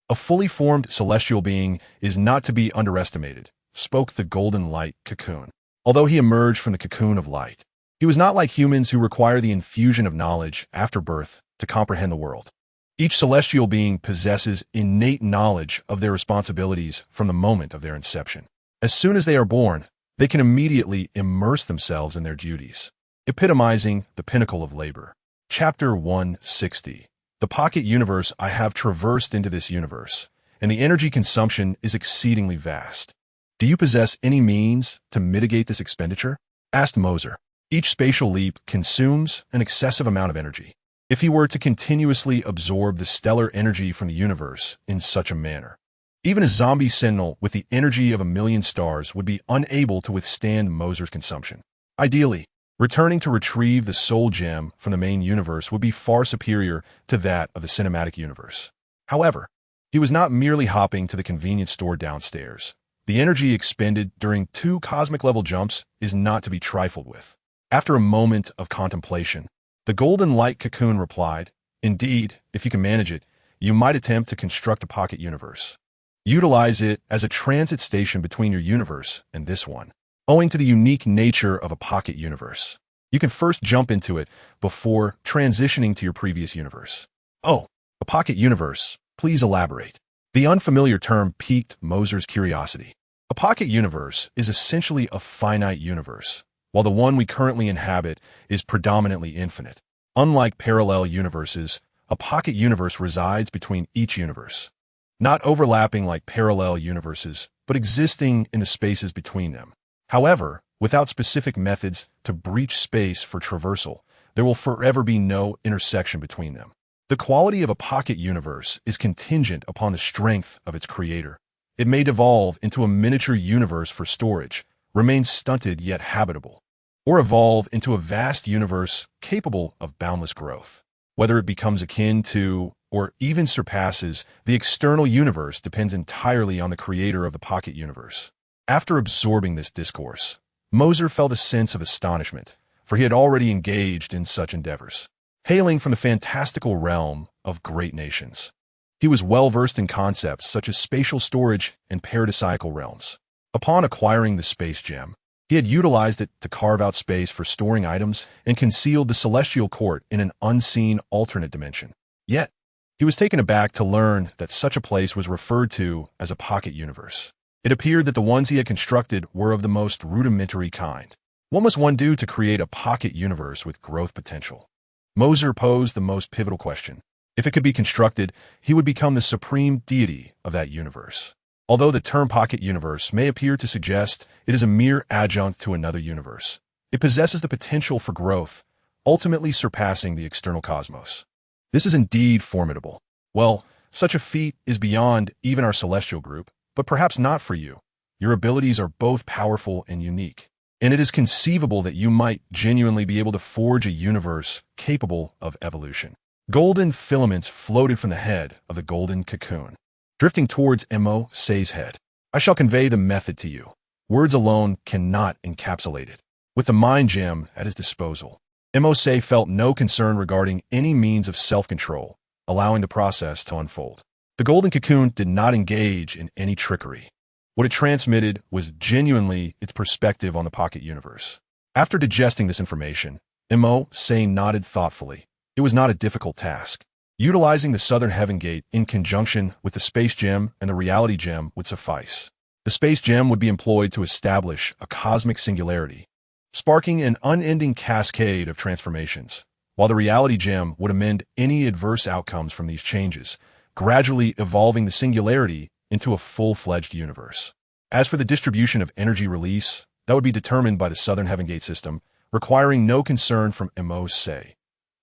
A fully formed celestial being is not to be underestimated, spoke the golden light cocoon. Although he emerged from the cocoon of light, he was not like humans who require the infusion of knowledge after birth to comprehend the world. Each celestial being possesses innate knowledge of their responsibilities from the moment of their inception. As soon as they are born, they can immediately immerse themselves in their duties, epitomizing the pinnacle of labor. Chapter 160. The pocket universe. I have traversed into this universe, and the energy consumption is exceedingly vast. Do you possess any means to mitigate this expenditure? Asked Mercer. Each spatial leap consumes an excessive amount of energy. If he were to continuously absorb the stellar energy from the universe in such a manner, even a zombie sentinel with the energy of 1,000,000 stars would be unable to withstand Mercer's consumption. Ideally, returning to retrieve the soul gem from the main universe would be far superior to that of the cinematic universe. However, he was not merely hopping to the convenience store downstairs. The energy expended during 2 cosmic-level jumps is not to be trifled with. After a moment of contemplation, the golden light cocoon replied, Indeed, if you can manage it, you might attempt to construct a pocket universe. Utilize it as a transit station between your universe and this one. Owing to the unique nature of a pocket universe, you can first jump into it before transitioning to your previous universe. Oh, a pocket universe. Please elaborate. The unfamiliar term piqued Mercer's curiosity. A pocket universe is essentially a finite universe, while the one we currently inhabit is predominantly infinite. Unlike parallel universes, a pocket universe resides between each universe, not overlapping like parallel universes, but existing in the spaces between them. However, without specific methods to breach space for traversal, there will forever be no intersection between them. The quality of a pocket universe is contingent upon the strength of its creator. It may devolve into a miniature universe for storage, remain stunted yet habitable, or evolve into a vast universe capable of boundless growth. Whether it becomes akin to, or even surpasses, the external universe depends entirely on the creator of the pocket universe. After absorbing this discourse, Mercer felt a sense of astonishment, for he had already engaged in such endeavors. Hailing from the fantastical realm of great nations, he was well versed in concepts such as spatial storage and paradisiacal realms. Upon acquiring the space gem, he had utilized it to carve out space for storing items and concealed the celestial court in an unseen alternate dimension. Yet, he was taken aback to learn that such a place was referred to as a pocket universe. It appeared that the ones he had constructed were of the most rudimentary kind. What must one do to create a pocket universe with growth potential? Mercer posed the most pivotal question. If it could be constructed, he would become the supreme deity of that universe. Although the term pocket universe may appear to suggest it is a mere adjunct to another universe, it possesses the potential for growth, ultimately surpassing the external cosmos. This is indeed formidable. Well, such a feat is beyond even our celestial group, but perhaps not for you. Your abilities are both powerful and unique, and it is conceivable that you might genuinely be able to forge a universe capable of evolution. Golden filaments floated from the head of the golden cocoon, drifting towards Mercer's head. I shall convey the method to you. Words alone cannot encapsulate it. With the mind gem at his disposal, Mercer felt no concern regarding any means of self-control, allowing the process to unfold. The golden cocoon did not engage in any trickery. What it transmitted was genuinely its perspective on the pocket universe. After digesting this information, Mercer nodded thoughtfully. It was not a difficult task. Utilizing the Southern Heaven Gate in conjunction with the Space Gem and the Reality Gem would suffice. The Space Gem would be employed to establish a cosmic singularity, sparking an unending cascade of transformations, while the Reality Gem would amend any adverse outcomes from these changes, gradually evolving the singularity into a full-fledged universe. As for the distribution of energy release, that would be determined by the Southern Heaven Gate system, requiring no concern from Mercer.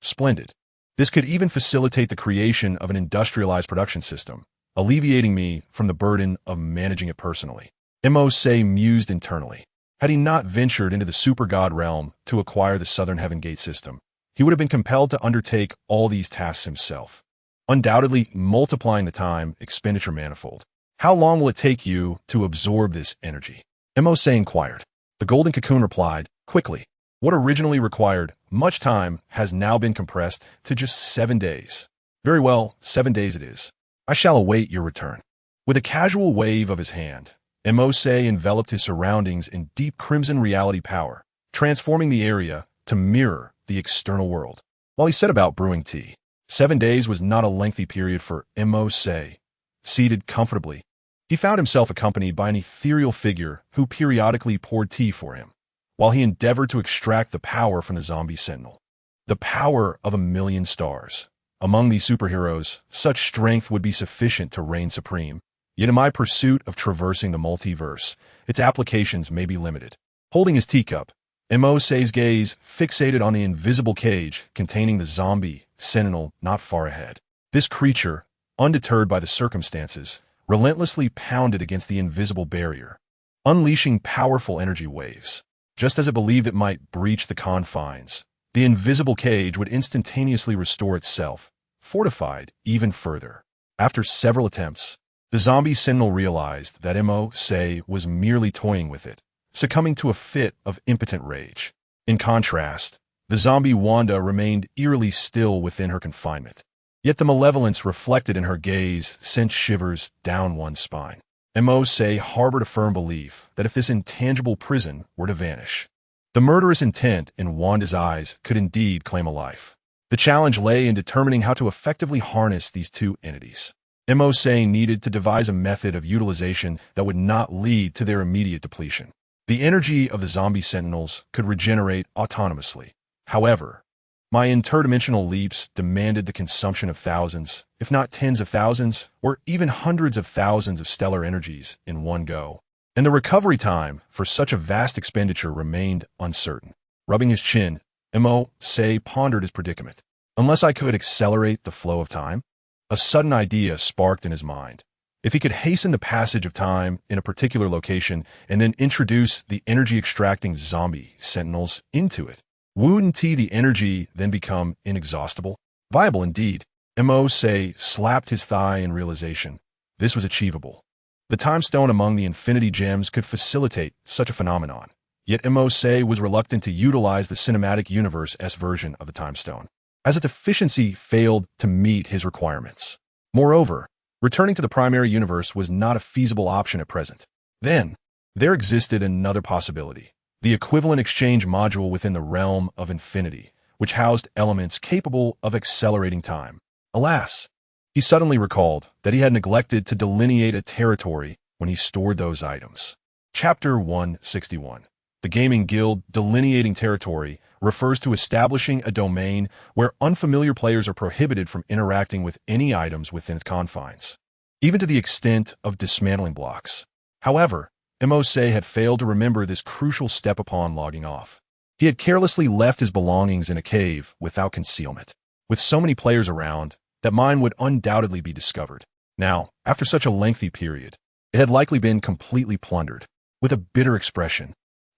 Splendid. This could even facilitate the creation of an industrialized production system, alleviating me from the burden of managing it personally. Mercer mused internally. Had he not ventured into the super god realm to acquire the Southern Heaven Gate system, he would have been compelled to undertake all these tasks himself, undoubtedly multiplying the time expenditure manifold. How long will it take you to absorb this energy? Mercer inquired. The golden cocoon replied, quickly. What originally required much time has now been compressed to just 7 days. Very well, 7 days it is. I shall await your return. With a casual wave of his hand, Mercer enveloped his surroundings in deep crimson reality power, transforming the area to mirror the external world. While he set about brewing tea, 7 days was not a lengthy period for Mercer. Seated comfortably, he found himself accompanied by an ethereal figure who periodically poured tea for him, while he endeavored to extract the power from the zombie sentinel. The power of 1,000,000 stars. Among these superheroes, such strength would be sufficient to reign supreme. Yet in my pursuit of traversing the multiverse, its applications may be limited. Holding his teacup, Mercer's gaze fixated on the invisible cage containing the zombie sentinel not far ahead. This creature, undeterred by the circumstances, relentlessly pounded against the invisible barrier, unleashing powerful energy waves. Just as it believed it might breach the confines, the invisible cage would instantaneously restore itself, fortified even further. After several attempts, the zombie sentinel realized that Mercer was merely toying with it, succumbing to a fit of impotent rage. In contrast, the zombie Wanda remained eerily still within her confinement. Yet the malevolence reflected in her gaze sent shivers down one's spine. Mercer harbored a firm belief that if this intangible prison were to vanish, the murderous intent in Wanda's eyes could indeed claim a life. The challenge lay in determining how to effectively harness these two entities. Mercer needed to devise a method of utilization that would not lead to their immediate depletion. The energy of the zombie sentinels could regenerate autonomously. However, my interdimensional leaps demanded the consumption of thousands, if not tens of thousands, or even hundreds of thousands of stellar energies in one go. And the recovery time for such a vast expenditure remained uncertain. Rubbing his chin, Mercer pondered his predicament. Unless I could accelerate the flow of time? A sudden idea sparked in his mind. If he could hasten the passage of time in a particular location and then introduce the energy-extracting zombie sentinels into it, wouldn't the energy then become inexhaustible? Viable indeed. Mercer slapped his thigh in realization. This was achievable. The time stone among the infinity gems could facilitate such a phenomenon. Yet Mercer was reluctant to utilize the cinematic universe-S version of the time stone, as its efficiency failed to meet his requirements. Moreover, returning to the primary universe was not a feasible option at present. Then, There existed another possibility, the equivalent exchange module within the realm of infinity, which housed elements capable of accelerating time. Alas, he suddenly recalled that he had neglected to delineate a territory when he stored those items. Chapter 161. The Gaming Guild Delineating Territory refers to establishing a domain where unfamiliar players are prohibited from interacting with any items within its confines, even to the extent of dismantling blocks. However, Mose had failed to remember this crucial step upon logging off. He had carelessly left his belongings in a cave without concealment. With so many players around, that mine would undoubtedly be discovered. Now, after such a lengthy period, it had likely been completely plundered. With a bitter expression,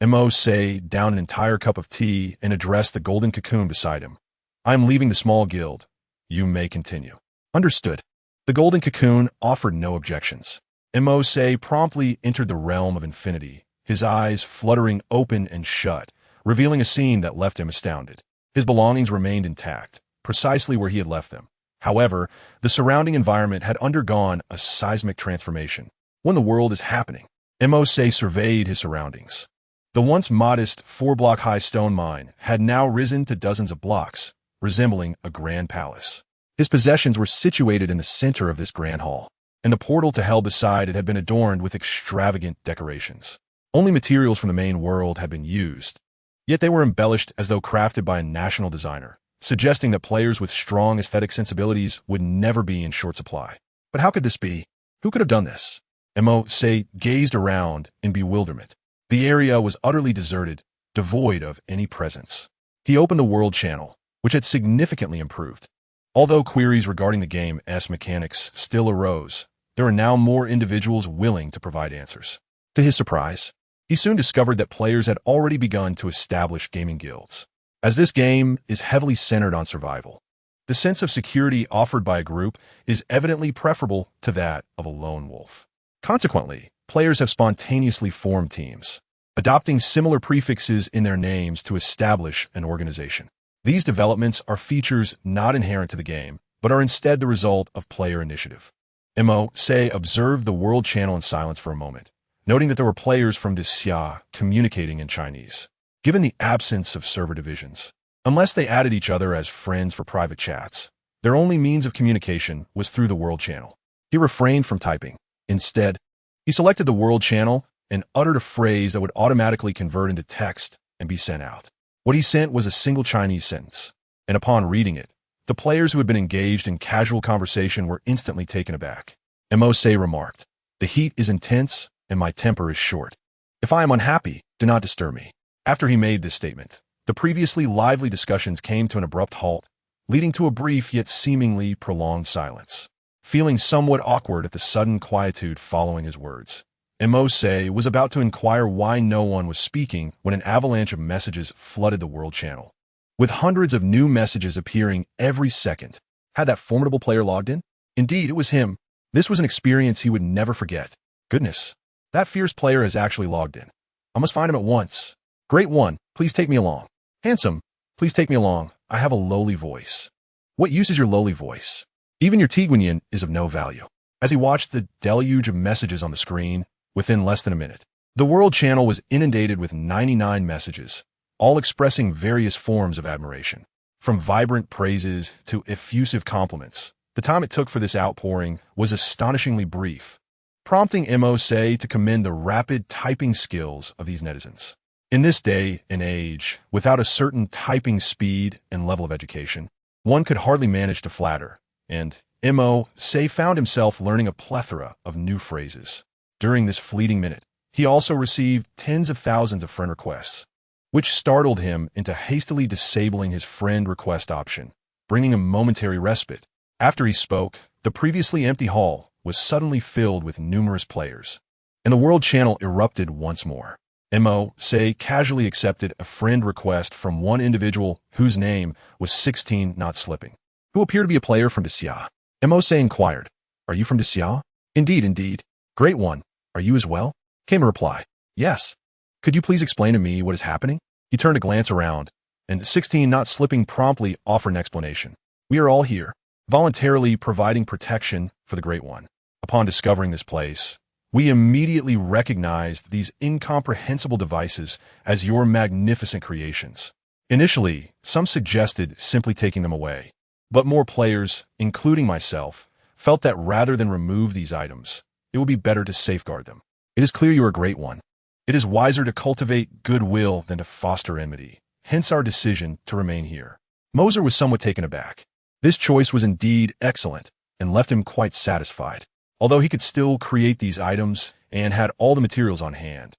Mose downed an entire cup of tea and addressed the golden cocoon beside him. "I am leaving the small guild. You may continue." Understood. The golden cocoon offered no objections. Mose promptly entered the realm of infinity, his eyes fluttering open and shut, revealing a scene that left him astounded. His belongings remained intact, precisely where he had left them. However, the surrounding environment had undergone a seismic transformation. When the world is happening, Mose surveyed his surroundings. The once modest 4-block-high stone mine had now risen to dozens of blocks, resembling a grand palace. His possessions were situated in the center of this grand hall, and the portal to hell beside it had been adorned with extravagant decorations. Only materials from the main world had been used, yet they were embellished as though crafted by a national designer, suggesting that players with strong aesthetic sensibilities would never be in short supply. But how could this be? Who could have done this? Mose gazed around in bewilderment. The area was utterly deserted, devoid of any presence. He opened the world channel, which had significantly improved. Although queries regarding the game's mechanics still arose, there were now more individuals willing to provide answers. To his surprise, he soon discovered that players had already begun to establish gaming guilds. As this game is heavily centered on survival, the sense of security offered by a group is evidently preferable to that of a lone wolf. Consequently, players have spontaneously formed teams, adopting similar prefixes in their names to establish an organization. These developments are features not inherent to the game, but are instead the result of player initiative. Mose observed the world channel in silence for a moment, noting that there were players from Xia communicating in Chinese. Given the absence of server divisions, unless they added each other as friends for private chats, their only means of communication was through the world channel. He refrained from typing. Instead, he selected the world channel and uttered a phrase that would automatically convert into text and be sent out. What he sent was a single Chinese sentence, and upon reading it, the players who had been engaged in casual conversation were instantly taken aback. Mose remarked, "The heat is intense and my temper is short. If I am unhappy, do not disturb me." After he made this statement, the previously lively discussions came to an abrupt halt, leading to a brief yet seemingly prolonged silence. Feeling somewhat awkward at the sudden quietude following his words, Mose was about to inquire why no one was speaking when an avalanche of messages flooded the world channel. With hundreds of new messages appearing every second, had that formidable player logged in? Indeed, it was him. This was an experience he would never forget. Goodness, that fierce player has actually logged in. I must find him at once. Great one, please take me along. Handsome, please take me along. I have a lowly voice. What use is your lowly voice? Even your Tiguanyin is of no value. As he watched the deluge of messages on the screen, within less than a minute, the world channel was inundated with 99 messages, all expressing various forms of admiration. From vibrant praises to effusive compliments, the time it took for this outpouring was astonishingly brief, prompting Mose to commend the rapid typing skills of these netizens. In this day and age, without a certain typing speed and level of education, one could hardly manage to flatter, and Mose found himself learning a plethora of new phrases. During this fleeting minute, he also received tens of thousands of friend requests, which startled him into hastily disabling his friend request option, bringing a momentary respite. After he spoke, the previously empty hall was suddenly filled with numerous players, and the world channel erupted once more. Mose casually accepted a friend request from one individual whose name was 16 Not Slipping, who appeared to be a player from Xia. Mose inquired, "Are you from Xia?" Indeed. Great one. Are you as well?" Came a reply. "Yes. Could you please explain to me what is happening?" He turned to glance around, and 16 Not Slipping promptly offered an explanation. "We are all here, voluntarily providing protection for the Great One. Upon discovering this place, We immediately recognized these incomprehensible devices as your magnificent creations. Initially, some suggested simply taking them away, but more players, including myself, felt that rather than remove these items, it would be better to safeguard them. It is clear you are a great one. It is wiser to cultivate goodwill than to foster enmity, hence our decision to remain here. Mercer was somewhat taken aback. This choice was indeed excellent and left him quite satisfied. Although he could still create these items and had all the materials on hand,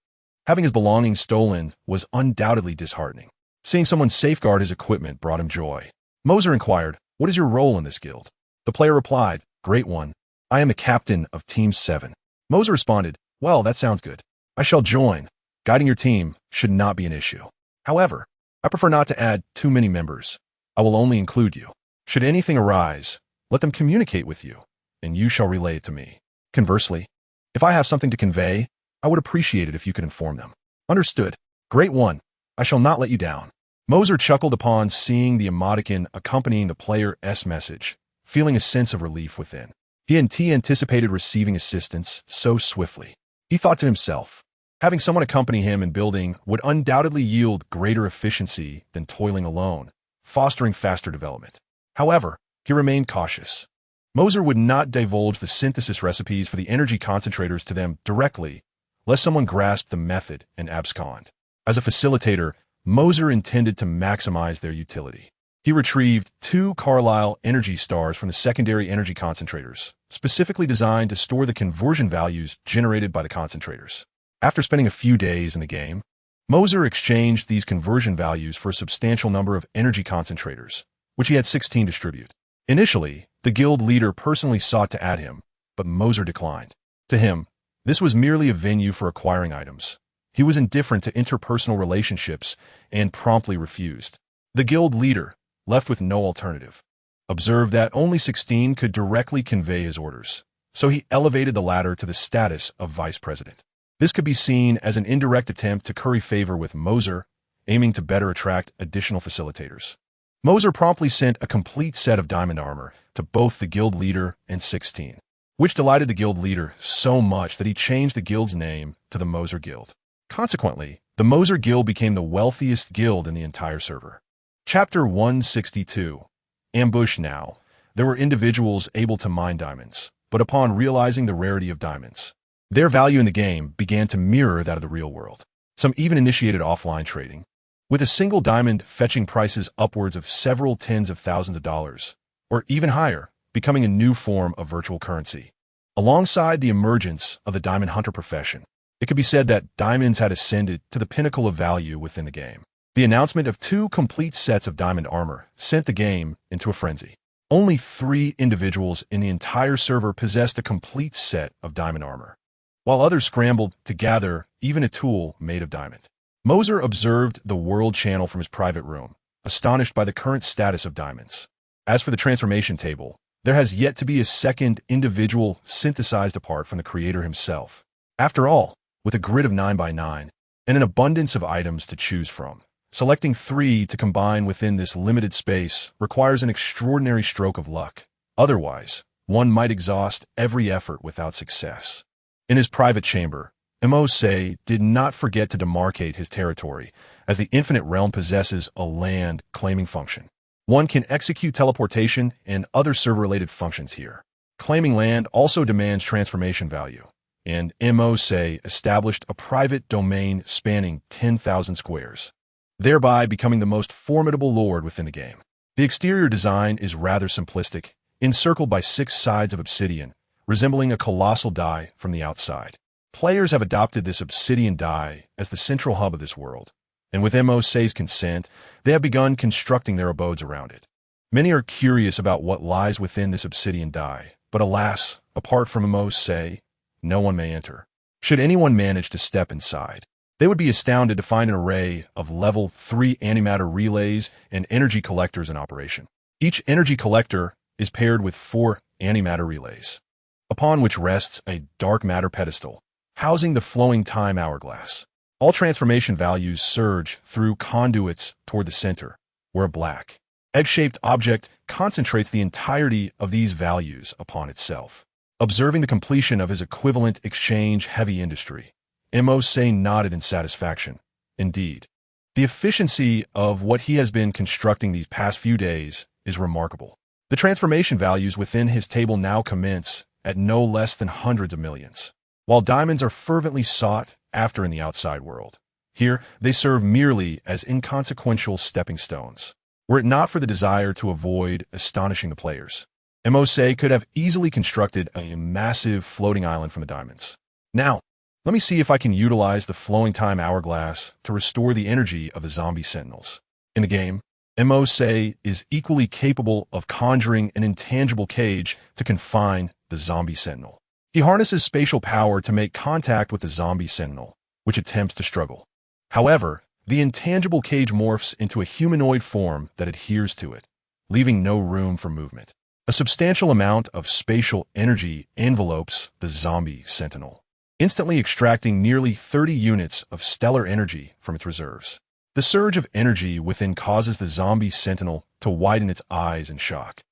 having his belongings stolen was undoubtedly disheartening. Seeing someone safeguard his equipment brought him joy. Mercer inquired, "What is your role in this guild?" The player replied, "Great one. I am the captain of Team 7. Mercer responded, "Well, that sounds good. I shall join. Guiding your team should not be an issue. However, I prefer not to add too many members. I will only include you. Should anything arise, let them communicate with you, and you shall relay it to me. Conversely, if I have something to convey, I would appreciate it if you could inform them." "Understood. Great one. I shall not let you down." Mercer chuckled upon seeing the emoticon accompanying the player's message, feeling a sense of relief within. He anticipated receiving assistance so swiftly. He thought to himself, having someone accompany him in building would undoubtedly yield greater efficiency than toiling alone, fostering faster development. However, he remained cautious. Mercer would not divulge the synthesis recipes for the energy concentrators to them directly, lest someone grasp the method and abscond. As a facilitator, Mercer intended to maximize their utility. He retrieved 2 Carlisle energy stars from the secondary energy concentrators, specifically designed to store the conversion values generated by the concentrators. After spending a few days in the game, Mercer exchanged these conversion values for a substantial number of energy concentrators, which he had 16 distribute. Initially, the guild leader personally sought to add him, but Mercer declined. To him, this was merely a venue for acquiring items. He was indifferent to interpersonal relationships and promptly refused. The guild leader, left with no alternative, observed that only 16 could directly convey his orders, so he elevated the latter to the status of vice president. This could be seen as an indirect attempt to curry favor with Mercer, aiming to better attract additional facilitators. Mercer promptly sent a complete set of diamond armor to both the guild leader and 16, which delighted the guild leader so much that he changed the guild's name to the Mercer Guild. Consequently, the Mercer Guild became the wealthiest guild in the entire server. Chapter 162. Ambush. Now, there were individuals able to mine diamonds, but upon realizing the rarity of diamonds, their value in the game began to mirror that of the real world. Some even initiated offline trading, with a single diamond fetching prices upwards of several tens of thousands of dollars, or even higher, becoming a new form of virtual currency. Alongside the emergence of the diamond hunter profession, it could be said that diamonds had ascended to the pinnacle of value within the game. The announcement of 2 complete sets of diamond armor sent the game into a frenzy. Only 3 individuals in the entire server possessed a complete set of diamond armor, while others scrambled to gather even a tool made of diamond. Mercer observed the world channel from his private room, astonished by the current status of diamonds. As for the transformation table, there has yet to be a second individual synthesized apart from the creator himself. After all, with a grid of 9 by 9 and an abundance of items to choose from, selecting 3 to combine within this limited space requires an extraordinary stroke of luck. Otherwise, one might exhaust every effort without success. In his private chamber, Mercer did not forget to demarcate his territory, as the infinite realm possesses a land claiming function. One can execute teleportation and other server-related functions here. Claiming land also demands transformation value, and Mercer established a private domain spanning 10,000 squares, thereby becoming the most formidable lord within the game. The exterior design is rather simplistic, encircled by 6 sides of obsidian, resembling a colossal die from the outside. Players have adopted this obsidian die as the central hub of this world, and with Mercer's consent, they have begun constructing their abodes around it. Many are curious about what lies within this obsidian die, but alas, apart from Mercer, no one may enter. Should anyone manage to step inside, they would be astounded to find an array of level 3 antimatter relays and energy collectors in operation. Each energy collector is paired with 4 antimatter relays, upon which rests a dark matter pedestal, housing the flowing time hourglass. All transformation values surge through conduits toward the center, where a black, egg-shaped object concentrates the entirety of these values upon itself. Observing the completion of his equivalent exchange-heavy industry, Mercer nodded in satisfaction. Indeed, the efficiency of what he has been constructing these past few days is remarkable. The transformation values within his table now commence at no less than hundreds of millions. While diamonds are fervently sought after in the outside world, here they serve merely as inconsequential stepping stones. Were it not for the desire to avoid astonishing the players, Mercer could have easily constructed a massive floating island from the diamonds. Now, let me see if I can utilize the flowing time hourglass to restore the energy of the zombie sentinels. In the game, Mercer is equally capable of conjuring an intangible cage to confine the zombie sentinel. He harnesses spatial power to make contact with the zombie sentinel, which attempts to struggle. However, the intangible cage morphs into a humanoid form that adheres to it, leaving no room for movement. A substantial amount of spatial energy envelopes the zombie sentinel, instantly extracting nearly 30 units of stellar energy from its reserves. The surge of energy within causes the zombie sentinel to widen its eyes in shock.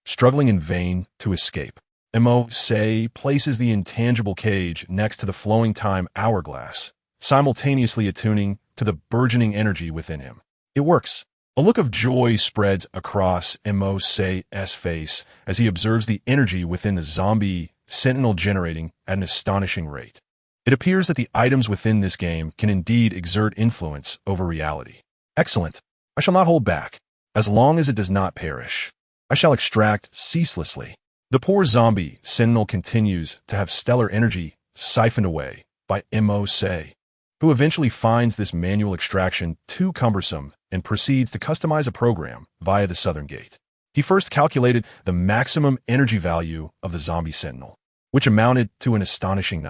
Struggling in vain to escape, Mercer places the intangible cage next to the flowing time hourglass, simultaneously attuning to the burgeoning energy within him. It works. A look of joy spreads across Mercer's face as he observes the energy within the zombie sentinel generating at an astonishing rate. It appears that the items within this game can indeed exert influence over reality. Excellent. I shall not hold back. As long as it does not perish, I shall extract ceaselessly. The poor zombie sentinel continues to have stellar energy siphoned away by Mercer, who eventually finds this manual extraction too cumbersome and proceeds to customize a program via the southern gate. He first calculated the maximum energy value of the zombie sentinel, which amounted to an astonishing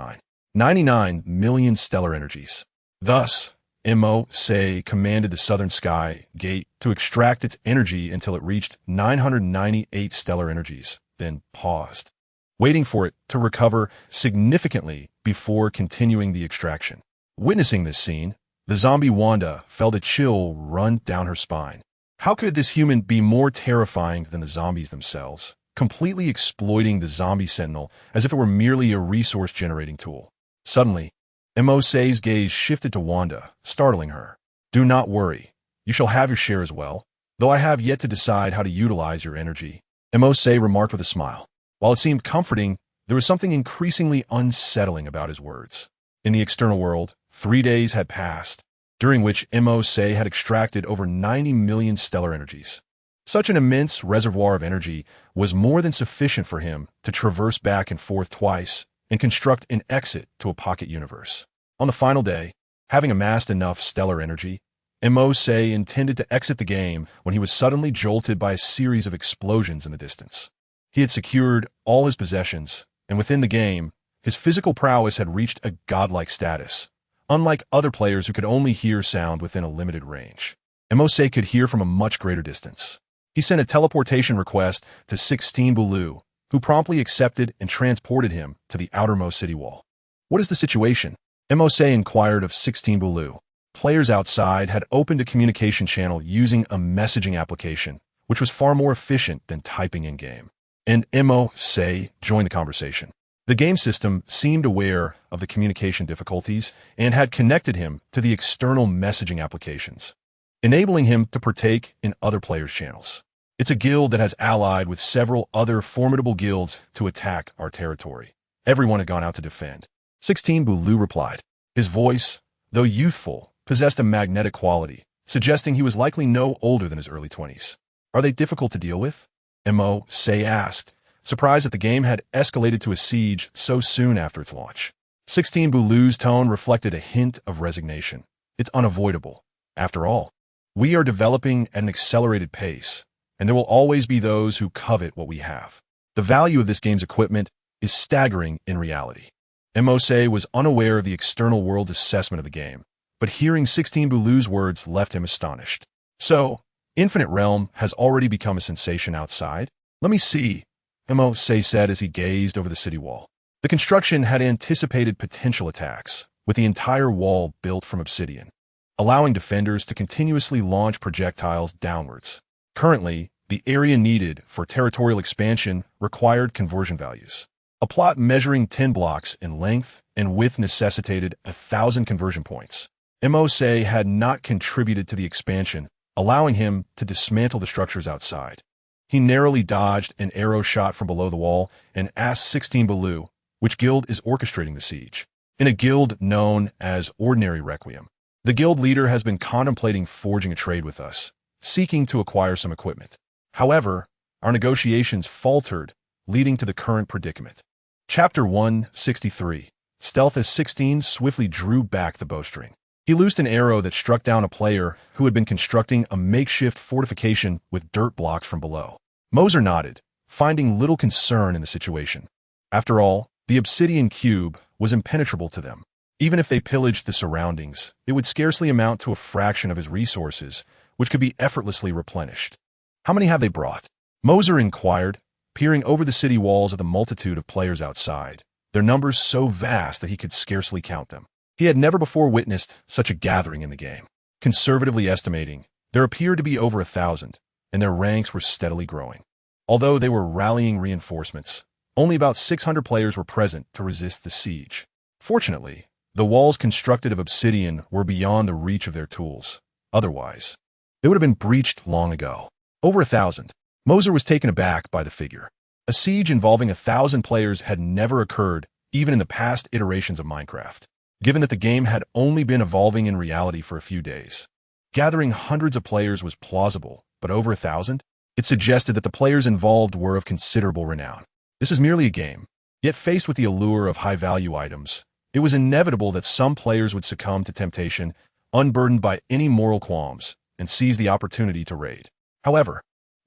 99 million stellar energies. Thus, Mercer commanded the southern sky gate to extract its energy until it reached 998 stellar energies, then paused, waiting for it to recover significantly before continuing the extraction. Witnessing this scene, the zombie Wanda felt a chill run down her spine. How could this human be more terrifying than the zombies themselves, completely exploiting the zombie sentinel as if it were merely a resource-generating tool? Suddenly, Mercer's gaze shifted to Wanda, startling her. "Do not worry. You shall have your share as well, though I have yet to decide how to utilize your energy," Mercer remarked with a smile. While it seemed comforting, there was something increasingly unsettling about his words. In the external world, 3 days had passed, during which Mercer had extracted over 90 million stellar energies. Such an immense reservoir of energy was more than sufficient for him to traverse back and forth twice and construct an exit to a pocket universe. On the final day, having amassed enough stellar energy, Mercer intended to exit the game when he was suddenly jolted by a series of explosions in the distance. He had secured all his possessions, and within the game, his physical prowess had reached a godlike status, unlike other players who could only hear sound within a limited range. Mercer could hear from a much greater distance. He sent a teleportation request to 16 Bulu, who promptly accepted and transported him to the outermost city wall. "What is the situation?" Mercer inquired of 16 Bulu. Players outside had opened a communication channel using a messaging application, which was far more efficient than typing in-game. And Mercer joined the conversation. The game system seemed aware of the communication difficulties and had connected him to the external messaging applications, enabling him to partake in other players' channels. "It's a guild that has allied with several other formidable guilds to attack our territory. Everyone had gone out to defend." 16 Bulu replied. His voice, though youthful, possessed a magnetic quality, suggesting he was likely no older than his early 20s. "Are they difficult to deal with?" Mercer asked, surprised that the game had escalated to a siege so soon after its launch. 16 Bulu's tone reflected a hint of resignation. "It's unavoidable. After all, we are developing at an accelerated pace, and there will always be those who covet what we have. The value of this game's equipment is staggering in reality." Mercer was unaware of the external world's assessment of the game, but hearing 16 Bulu's words left him astonished. "So, Infinite Realm has already become a sensation outside? Let me see," Mercer said as he gazed over the city wall. The construction had anticipated potential attacks, with the entire wall built from obsidian, allowing defenders to continuously launch projectiles downwards. Currently, the area needed for territorial expansion required conversion values. A plot measuring 10 blocks in length and width necessitated 1,000 conversion points. Mercer had not contributed to the expansion, allowing him to dismantle the structures outside. He narrowly dodged an arrow shot from below the wall and asked 16 Baloo, which guild is orchestrating the siege. In a guild known as Ordinary Requiem, the guild leader has been contemplating forging a trade with us, seeking to acquire some equipment. However, our negotiations faltered, leading to the current predicament. Chapter 163. Stealth as 16 swiftly drew back the bowstring. He loosed an arrow that struck down a player who had been constructing a makeshift fortification with dirt blocks from below. Mercer nodded, finding little concern in the situation. After all, the obsidian cube was impenetrable to them. Even if they pillaged the surroundings, it would scarcely amount to a fraction of his resources, which could be effortlessly replenished. How many have they brought? Mercer inquired, peering over the city walls at the multitude of players outside, their numbers so vast that he could scarcely count them. He had never before witnessed such a gathering in the game. Conservatively estimating, there appeared to be over 1,000, and their ranks were steadily growing. Although they were rallying reinforcements, only about 600 players were present to resist the siege. Fortunately, the walls constructed of obsidian were beyond the reach of their tools. Otherwise, they would have been breached long ago. Over 1,000. Mercer was taken aback by the figure. A siege involving 1,000 players had never occurred, even in the past iterations of Minecraft, given that the game had only been evolving in reality for a few days. Gathering hundreds of players was plausible, but over 1,000? It suggested that the players involved were of considerable renown. This is merely a game. Yet faced with the allure of high-value items, it was inevitable that some players would succumb to temptation, unburdened by any moral qualms, and seize the opportunity to raid. However,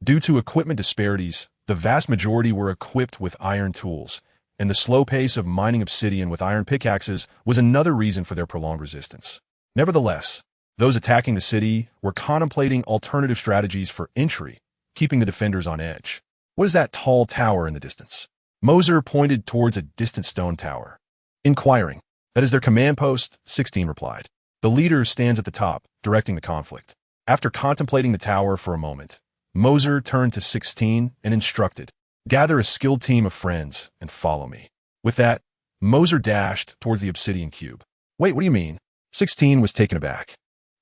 due to equipment disparities, the vast majority were equipped with iron tools, and the slow pace of mining obsidian with iron pickaxes was another reason for their prolonged resistance. Nevertheless, those attacking the city were contemplating alternative strategies for entry, keeping the defenders on edge. What is that tall tower in the distance? Mercer pointed towards a distant stone tower. Inquiring. That is their command post, 16 replied. The leader stands at the top, directing the conflict. After contemplating the tower for a moment, Mercer turned to 16 and instructed, gather a skilled team of friends and follow me. With that, Mercer dashed towards the obsidian cube. Wait, what do you mean? 16 was taken aback.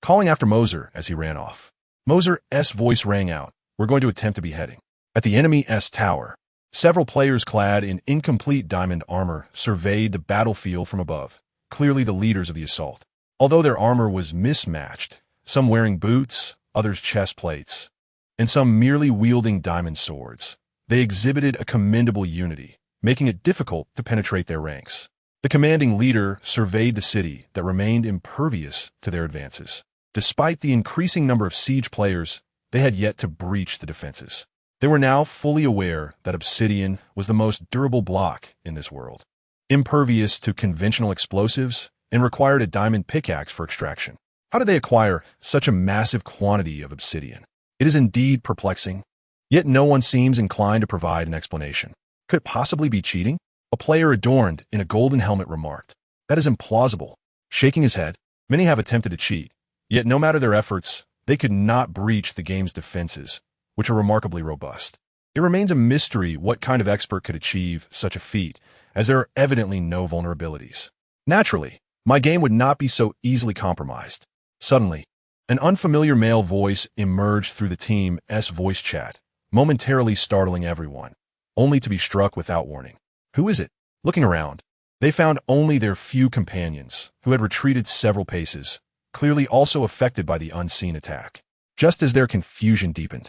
Calling after Mercer as he ran off. Mercer's voice rang out. We're going to attempt a beheading. At the enemy's tower, several players clad in incomplete diamond armor surveyed the battlefield from above, clearly the leaders of the assault. Although their armor was mismatched, some wearing boots, others chest plates, and some merely wielding diamond swords, they exhibited a commendable unity, making it difficult to penetrate their ranks. The commanding leader surveyed the city that remained impervious to their advances. Despite the increasing number of siege players, they had yet to breach the defenses. They were now fully aware that obsidian was the most durable block in this world, impervious to conventional explosives and required a diamond pickaxe for extraction. How did they acquire such a massive quantity of obsidian? It is indeed perplexing, yet no one seems inclined to provide an explanation. Could it possibly be cheating? A player adorned in a golden helmet remarked. That is implausible. Shaking his head, many have attempted to cheat, yet no matter their efforts, they could not breach the game's defenses, which are remarkably robust. It remains a mystery what kind of expert could achieve such a feat, as there are evidently no vulnerabilities. Naturally, my game would not be so easily compromised. Suddenly, an unfamiliar male voice emerged through the team's voice chat, momentarily startling everyone, only to be struck without warning. Who is it? Looking around, they found only their few companions, who had retreated several paces, clearly also affected by the unseen attack. Just as their confusion deepened,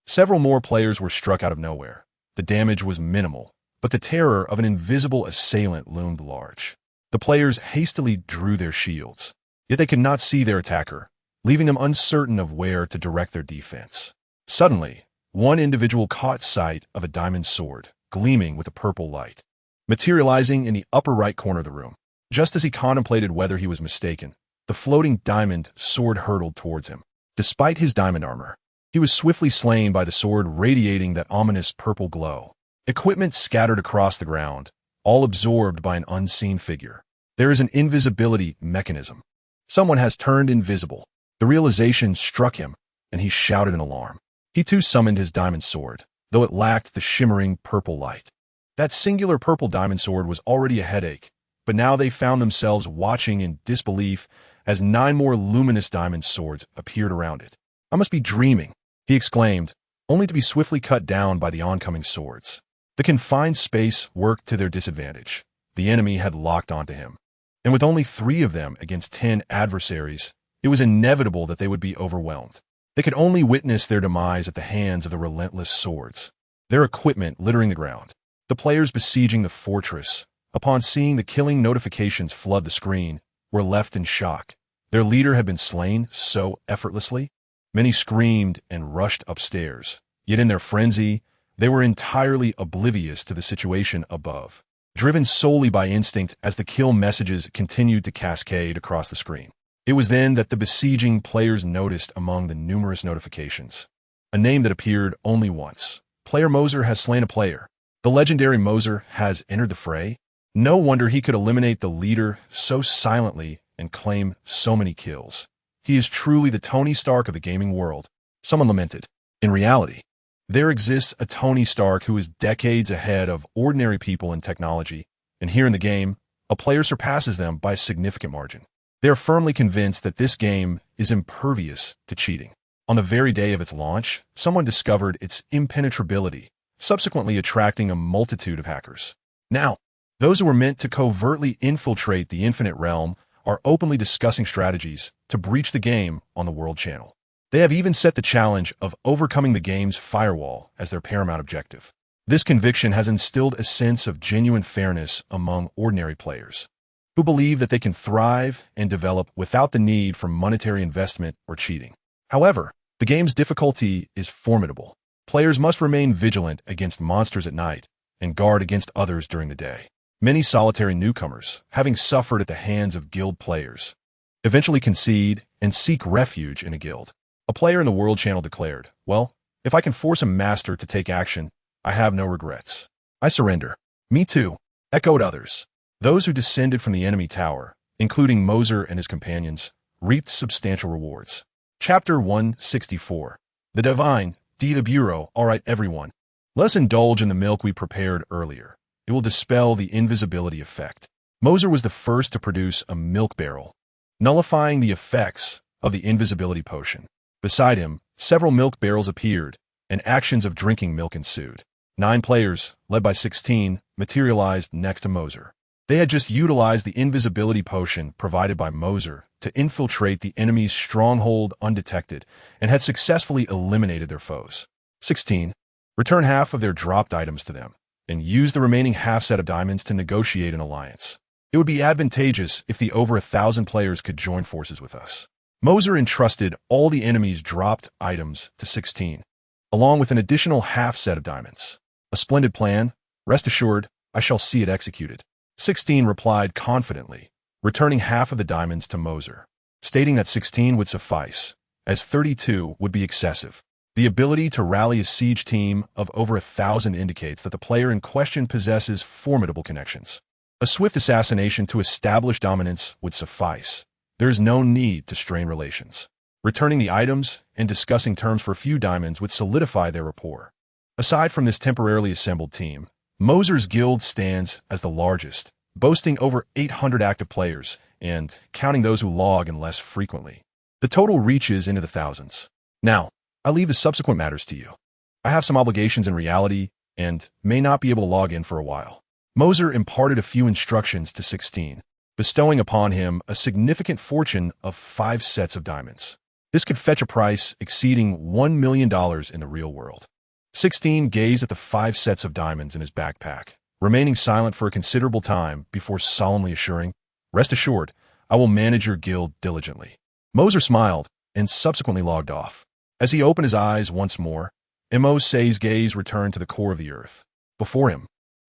several more players were struck out of nowhere. The damage was minimal, but the terror of an invisible assailant loomed large. The players hastily drew their shields, yet they could not see their attacker, leaving them uncertain of where to direct their defense. Suddenly, one individual caught sight of a diamond sword, gleaming with a purple light, materializing in the upper right corner of the room. Just as he contemplated whether he was mistaken, the floating diamond sword hurtled towards him. Despite his diamond armor, he was swiftly slain by the sword radiating that ominous purple glow. Equipment scattered across the ground, all absorbed by an unseen figure. There is an invisibility mechanism. Someone has turned invisible. The realization struck him, and he shouted in alarm. He too summoned his diamond sword, though it lacked the shimmering purple light. That singular purple diamond sword was already a headache, but now they found themselves watching in disbelief as 9 more luminous diamond swords appeared around it. "I must be dreaming," he exclaimed, only to be swiftly cut down by the oncoming swords. The confined space worked to their disadvantage. The enemy had locked onto him, and with only 3 of them against 10 adversaries, it was inevitable that they would be overwhelmed. They could only witness their demise at the hands of the relentless swords, their equipment littering the ground. The players besieging the fortress, upon seeing the killing notifications flood the screen, were left in shock. Their leader had been slain so effortlessly. Many screamed and rushed upstairs, yet in their frenzy, they were entirely oblivious to the situation above, driven solely by instinct as the kill messages continued to cascade across the screen. It was then that the besieging players noticed among the numerous notifications a name that appeared only once. Player Mercer has slain a player. The legendary Mercer has entered the fray. No wonder he could eliminate the leader so silently and claim so many kills. He is truly the Tony Stark of the gaming world, someone lamented. In reality, there exists a Tony Stark who is decades ahead of ordinary people in technology, and here in the game, a player surpasses them by a significant margin. They are firmly convinced that this game is impervious to cheating. On the very day of its launch, someone discovered its impenetrability, subsequently attracting a multitude of hackers. Now, those who were meant to covertly infiltrate the infinite realm are openly discussing strategies to breach the game on the World Channel. They have even set the challenge of overcoming the game's firewall as their paramount objective. This conviction has instilled a sense of genuine fairness among ordinary players, who believe that they can thrive and develop without the need for monetary investment or cheating. However, the game's difficulty is formidable. Players must remain vigilant against monsters at night and guard against others during the day. Many solitary newcomers, having suffered at the hands of guild players, eventually concede and seek refuge in a guild. A player in the World Channel declared, "Well, if I can force a master to take action, I have no regrets. I surrender." "Me too," echoed others. Those who descended from the enemy tower, including Mercer and his companions, reaped substantial rewards. Chapter 164. The Divine, D. the Bureau. All right, everyone. Let's indulge in the milk we prepared earlier. It will dispel the invisibility effect. Mercer was the first to produce a milk barrel, nullifying the effects of the invisibility potion. Beside him, several milk barrels appeared, and actions of drinking milk ensued. 9 players, led by 16, materialized next to Mercer. They had just utilized the invisibility potion provided by Mercer to infiltrate the enemy's stronghold undetected and had successfully eliminated their foes. 16. Return half of their dropped items to them and use the remaining half set of diamonds to negotiate an alliance. It would be advantageous if the over 1,000 players could join forces with us. Mercer entrusted all the enemy's dropped items to 16, along with an additional half set of diamonds. A splendid plan. Rest assured, I shall see it executed. 16 replied confidently, returning half of the diamonds to Mercer, stating that 16 would suffice, as 32 would be excessive. The ability to rally a siege team of over 1,000 indicates that the player in question possesses formidable connections. A swift assassination to establish dominance would suffice. There is no need to strain relations. Returning the items and discussing terms for a few diamonds would solidify their rapport. Aside from this temporarily assembled team, Mercer's guild stands as the largest, boasting over 800 active players and counting those who log in less frequently. The total reaches into the thousands. Now, I leave the subsequent matters to you. I have some obligations in reality and may not be able to log in for a while. Mercer imparted a few instructions to 16, bestowing upon him a significant fortune of 5 sets of diamonds. This could fetch a price exceeding $1 million in the real world. 16 gazed at the 5 sets of diamonds in his backpack, remaining silent for a considerable time before solemnly assuring, "Rest assured, I will manage your guild diligently." Mercer smiled and subsequently logged off. As he opened his eyes once more, Mercer's gaze returned to the core of the earth. Before him,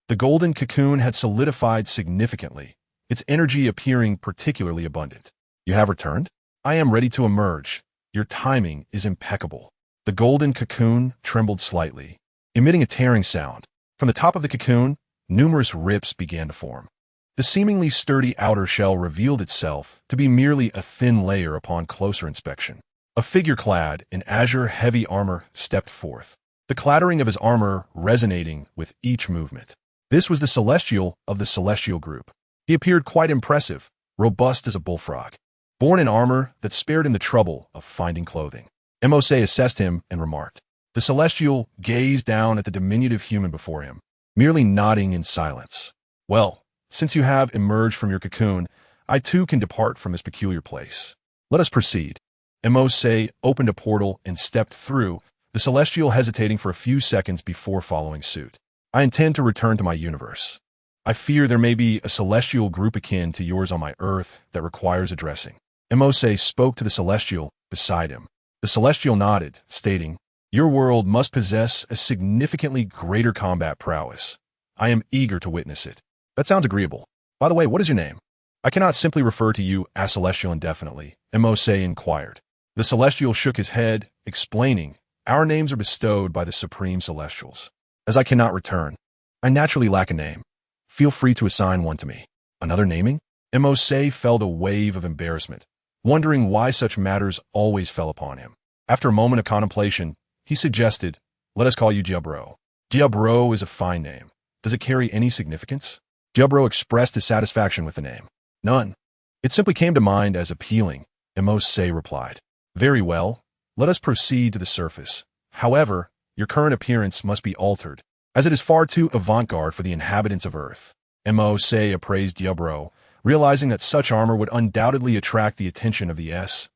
the golden cocoon had solidified significantly, its energy appearing particularly abundant. "You have returned? I am ready to emerge. Your timing is impeccable." The golden cocoon trembled slightly, emitting a tearing sound. From the top of the cocoon, numerous rips began to form. The seemingly sturdy outer shell revealed itself to be merely a thin layer upon closer inspection. A figure clad in azure heavy armor stepped forth, the clattering of his armor resonating with each movement. This was the Celestial of the Celestial group. He appeared quite impressive, robust as a bullfrog, born in armor that spared him the trouble of finding clothing. Mose assessed him and remarked. The Celestial gazed down at the diminutive human before him, merely nodding in silence. Well, since you have emerged from your cocoon, I too can depart from this peculiar place. Let us proceed. Mose opened a portal and stepped through, the Celestial hesitating for a few seconds before following suit. I intend to return to my universe. I fear there may be a celestial group akin to yours on my Earth that requires addressing. Mose spoke to the Celestial beside him. The Celestial nodded, stating, Your world must possess a significantly greater combat prowess. I am eager to witness it. That sounds agreeable. By the way, what is your name? I cannot simply refer to you as Celestial indefinitely, Mose inquired. The Celestial shook his head, explaining, Our names are bestowed by the Supreme Celestials. As I cannot return, I naturally lack a name. Feel free to assign one to me. Another naming? Mose felt a wave of embarrassment, wondering why such matters always fell upon him. After a moment of contemplation, he suggested, Let us call you Diablo. Diablo is a fine name. Does it carry any significance? Diablo expressed his satisfaction with the name. None. It simply came to mind as appealing, Mose replied. Very well. Let us proceed to the surface. However, your current appearance must be altered, as it is far too avant-garde for the inhabitants of Earth. Mose appraised Diablo, realizing that such armor would undoubtedly attract the attention of the S.H.I.E.L.D.,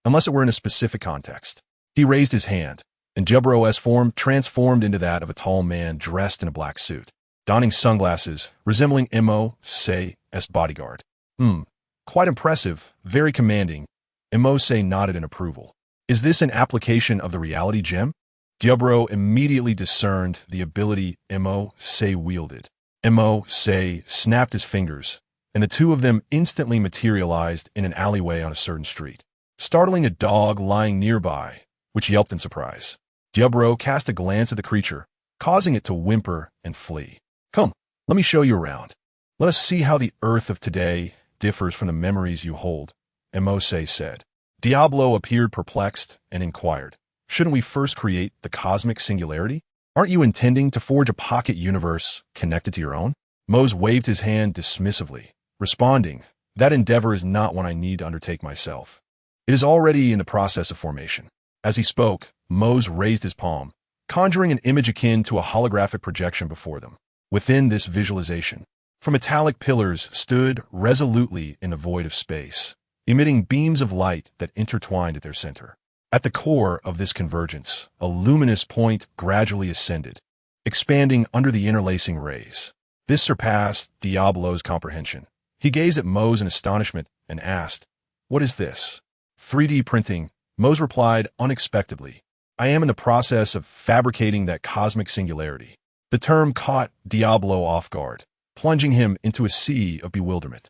unless it were in a specific context. He raised his hand, and Diablo's form transformed into that of a tall man dressed in a black suit, donning sunglasses, resembling Mose's bodyguard. Quite impressive, very commanding. Mose nodded in approval. Is this an application of the reality gem? Diablo immediately discerned the ability Mose wielded. Mose snapped his fingers, and the two of them instantly materialized in an alleyway on a certain street, startling a dog lying nearby, which yelped in surprise. Diablo cast a glance at the creature, causing it to whimper and flee. Come, let me show you around. Let us see how the Earth of today differs from the memories you hold, Mose said. Diablo appeared perplexed and inquired, Shouldn't we first create the cosmic singularity? Aren't you intending to forge a pocket universe connected to your own? Mose waved his hand dismissively, responding, That endeavor is not one I need to undertake myself. It is already in the process of formation. As he spoke, Mose raised his palm, conjuring an image akin to a holographic projection before them. Within this visualization, four metallic pillars stood resolutely in the void of space, emitting beams of light that intertwined at their center. At the core of this convergence, a luminous point gradually ascended, expanding under the interlacing rays. This surpassed Diablo's comprehension. He gazed at Mose in astonishment and asked, What is this? 3D printing, Mose replied unexpectedly. I am in the process of fabricating that cosmic singularity. The term caught Diablo off guard, plunging him into a sea of bewilderment.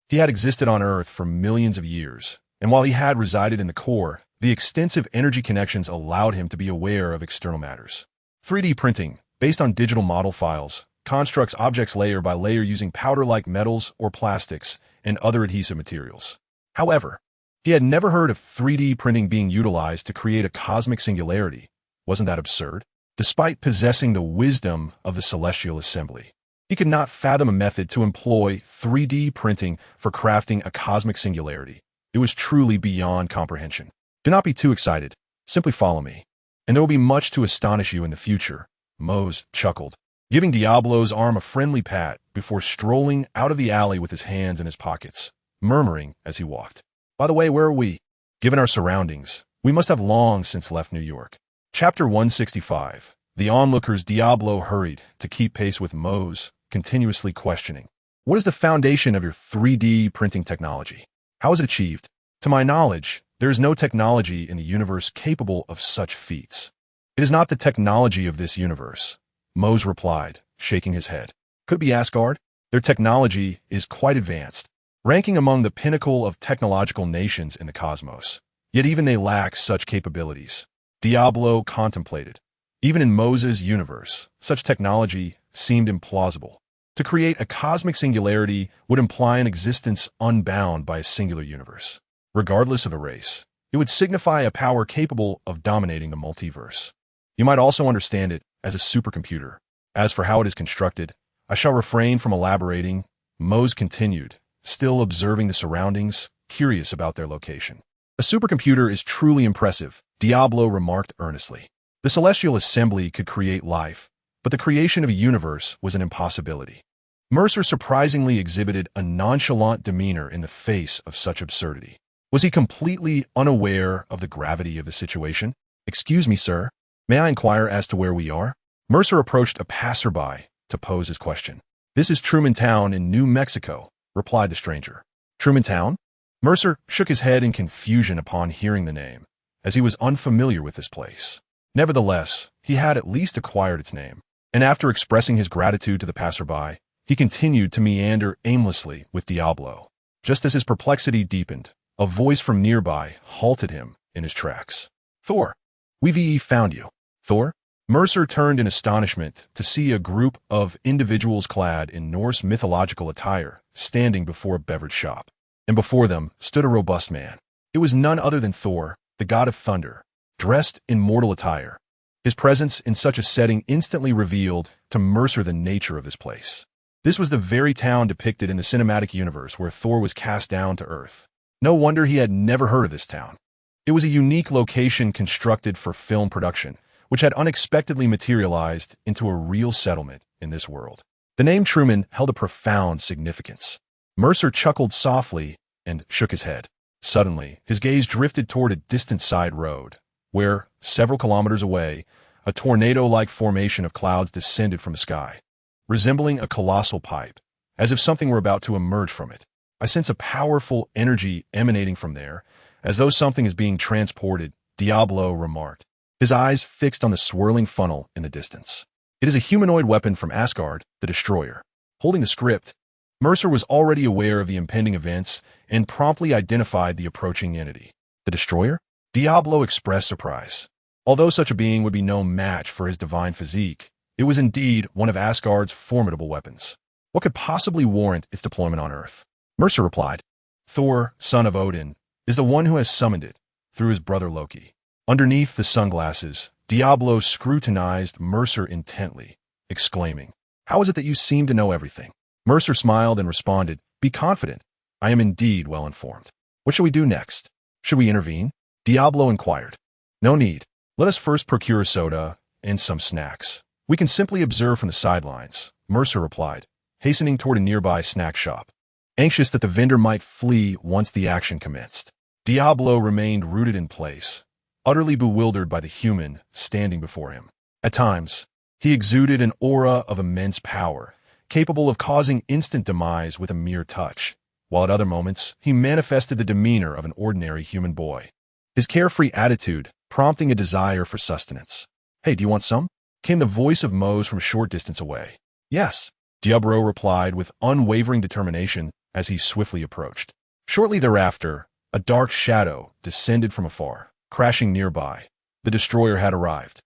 He had existed on Earth for millions of years, and while he had resided in the core, the extensive energy connections allowed him to be aware of external matters. 3D printing, based on digital model files, constructs objects layer by layer using powder-like metals or plastics and other adhesive materials. However, he had never heard of 3D printing being utilized to create a cosmic singularity. Wasn't that absurd? Despite possessing the wisdom of the celestial assembly, he could not fathom a method to employ 3D printing for crafting a cosmic singularity. It was truly beyond comprehension. Do not be too excited. Simply follow me, and there will be much to astonish you in the future. Mose chuckled, giving Diablo's arm a friendly pat before strolling out of the alley with his hands in his pockets, murmuring as he walked. By the way, where are we? Given our surroundings, we must have long since left New York. Chapter 165. The onlookers. Diablo hurried to keep pace with Mose, continuously questioning. What is the foundation of your 3D printing technology? How is it achieved? To my knowledge, there is no technology in the universe capable of such feats. It is not the technology of this universe, Mose replied, shaking his head. Could be Asgard? Their technology is quite advanced, ranking among the pinnacle of technological nations in the cosmos. Yet even they lack such capabilities. Diablo contemplated. Even in Mose's universe, such technology seemed implausible. To create a cosmic singularity would imply an existence unbound by a singular universe. Regardless of a race, it would signify a power capable of dominating the multiverse. You might also understand it as a supercomputer. As for how it is constructed, I shall refrain from elaborating. Mose continued, still observing the surroundings, curious about their location. A supercomputer is truly impressive, Diablo remarked earnestly. The celestial assembly could create life, but the creation of a universe was an impossibility. Mercer surprisingly exhibited a nonchalant demeanor in the face of such absurdity. Was he completely unaware of the gravity of the situation? "Excuse me, sir. May I inquire as to where we are?" Mercer approached a passerby to pose his question. "This is Truman Town in New Mexico," replied the stranger. "Truman Town?" Mercer shook his head in confusion upon hearing the name, as he was unfamiliar with this place. Nevertheless, he had at least acquired its name, and after expressing his gratitude to the passerby, he continued to meander aimlessly with Diablo. Just as his perplexity deepened, a voice from nearby halted him in his tracks. "Thor, we've found you." "Thor?" Mercer turned in astonishment to see a group of individuals clad in Norse mythological attire standing before a beverage shop, and before them stood a robust man. It was none other than Thor, the god of thunder, dressed in mortal attire. His presence in such a setting instantly revealed to Mercer the nature of this place. This was the very town depicted in the cinematic universe where Thor was cast down to Earth. No wonder he had never heard of this town. It was a unique location constructed for film production, which had unexpectedly materialized into a real settlement in this world. The name Truman held a profound significance. Mercer chuckled softly and shook his head. Suddenly, his gaze drifted toward a distant side road, where, several kilometers away, a tornado-like formation of clouds descended from the sky, resembling a colossal pipe, as if something were about to emerge from it. "I sense a powerful energy emanating from there, as though something is being transported," Diablo remarked, his eyes fixed on the swirling funnel in the distance. "It is a humanoid weapon from Asgard, the Destroyer." Holding the script, Mercer was already aware of the impending events and promptly identified the approaching entity. "The Destroyer?" Diablo expressed surprise. Although such a being would be no match for his divine physique, it was indeed one of Asgard's formidable weapons. What could possibly warrant its deployment on Earth? Mercer replied, "Thor, son of Odin, is the one who has summoned it, through his brother Loki." Underneath the sunglasses, Diablo scrutinized Mercer intently, exclaiming, "How is it that you seem to know everything?" Mercer smiled and responded, "Be confident. I am indeed well informed. What shall we do next? Should we intervene?" Diablo inquired. "No need. Let us first procure a soda and some snacks. We can simply observe from the sidelines," Mercer replied, hastening toward a nearby snack shop, anxious that the vendor might flee once the action commenced. Diablo remained rooted in place, utterly bewildered by the human standing before him. At times, he exuded an aura of immense power, capable of causing instant demise with a mere touch, while at other moments he manifested the demeanor of an ordinary human boy, his carefree attitude prompting a desire for sustenance. "Hey, do you want some?" came the voice of Mose from a short distance away. "Yes," Diablo replied with unwavering determination as he swiftly approached. Shortly thereafter, a dark shadow descended from afar, crashing nearby. The Destroyer had arrived.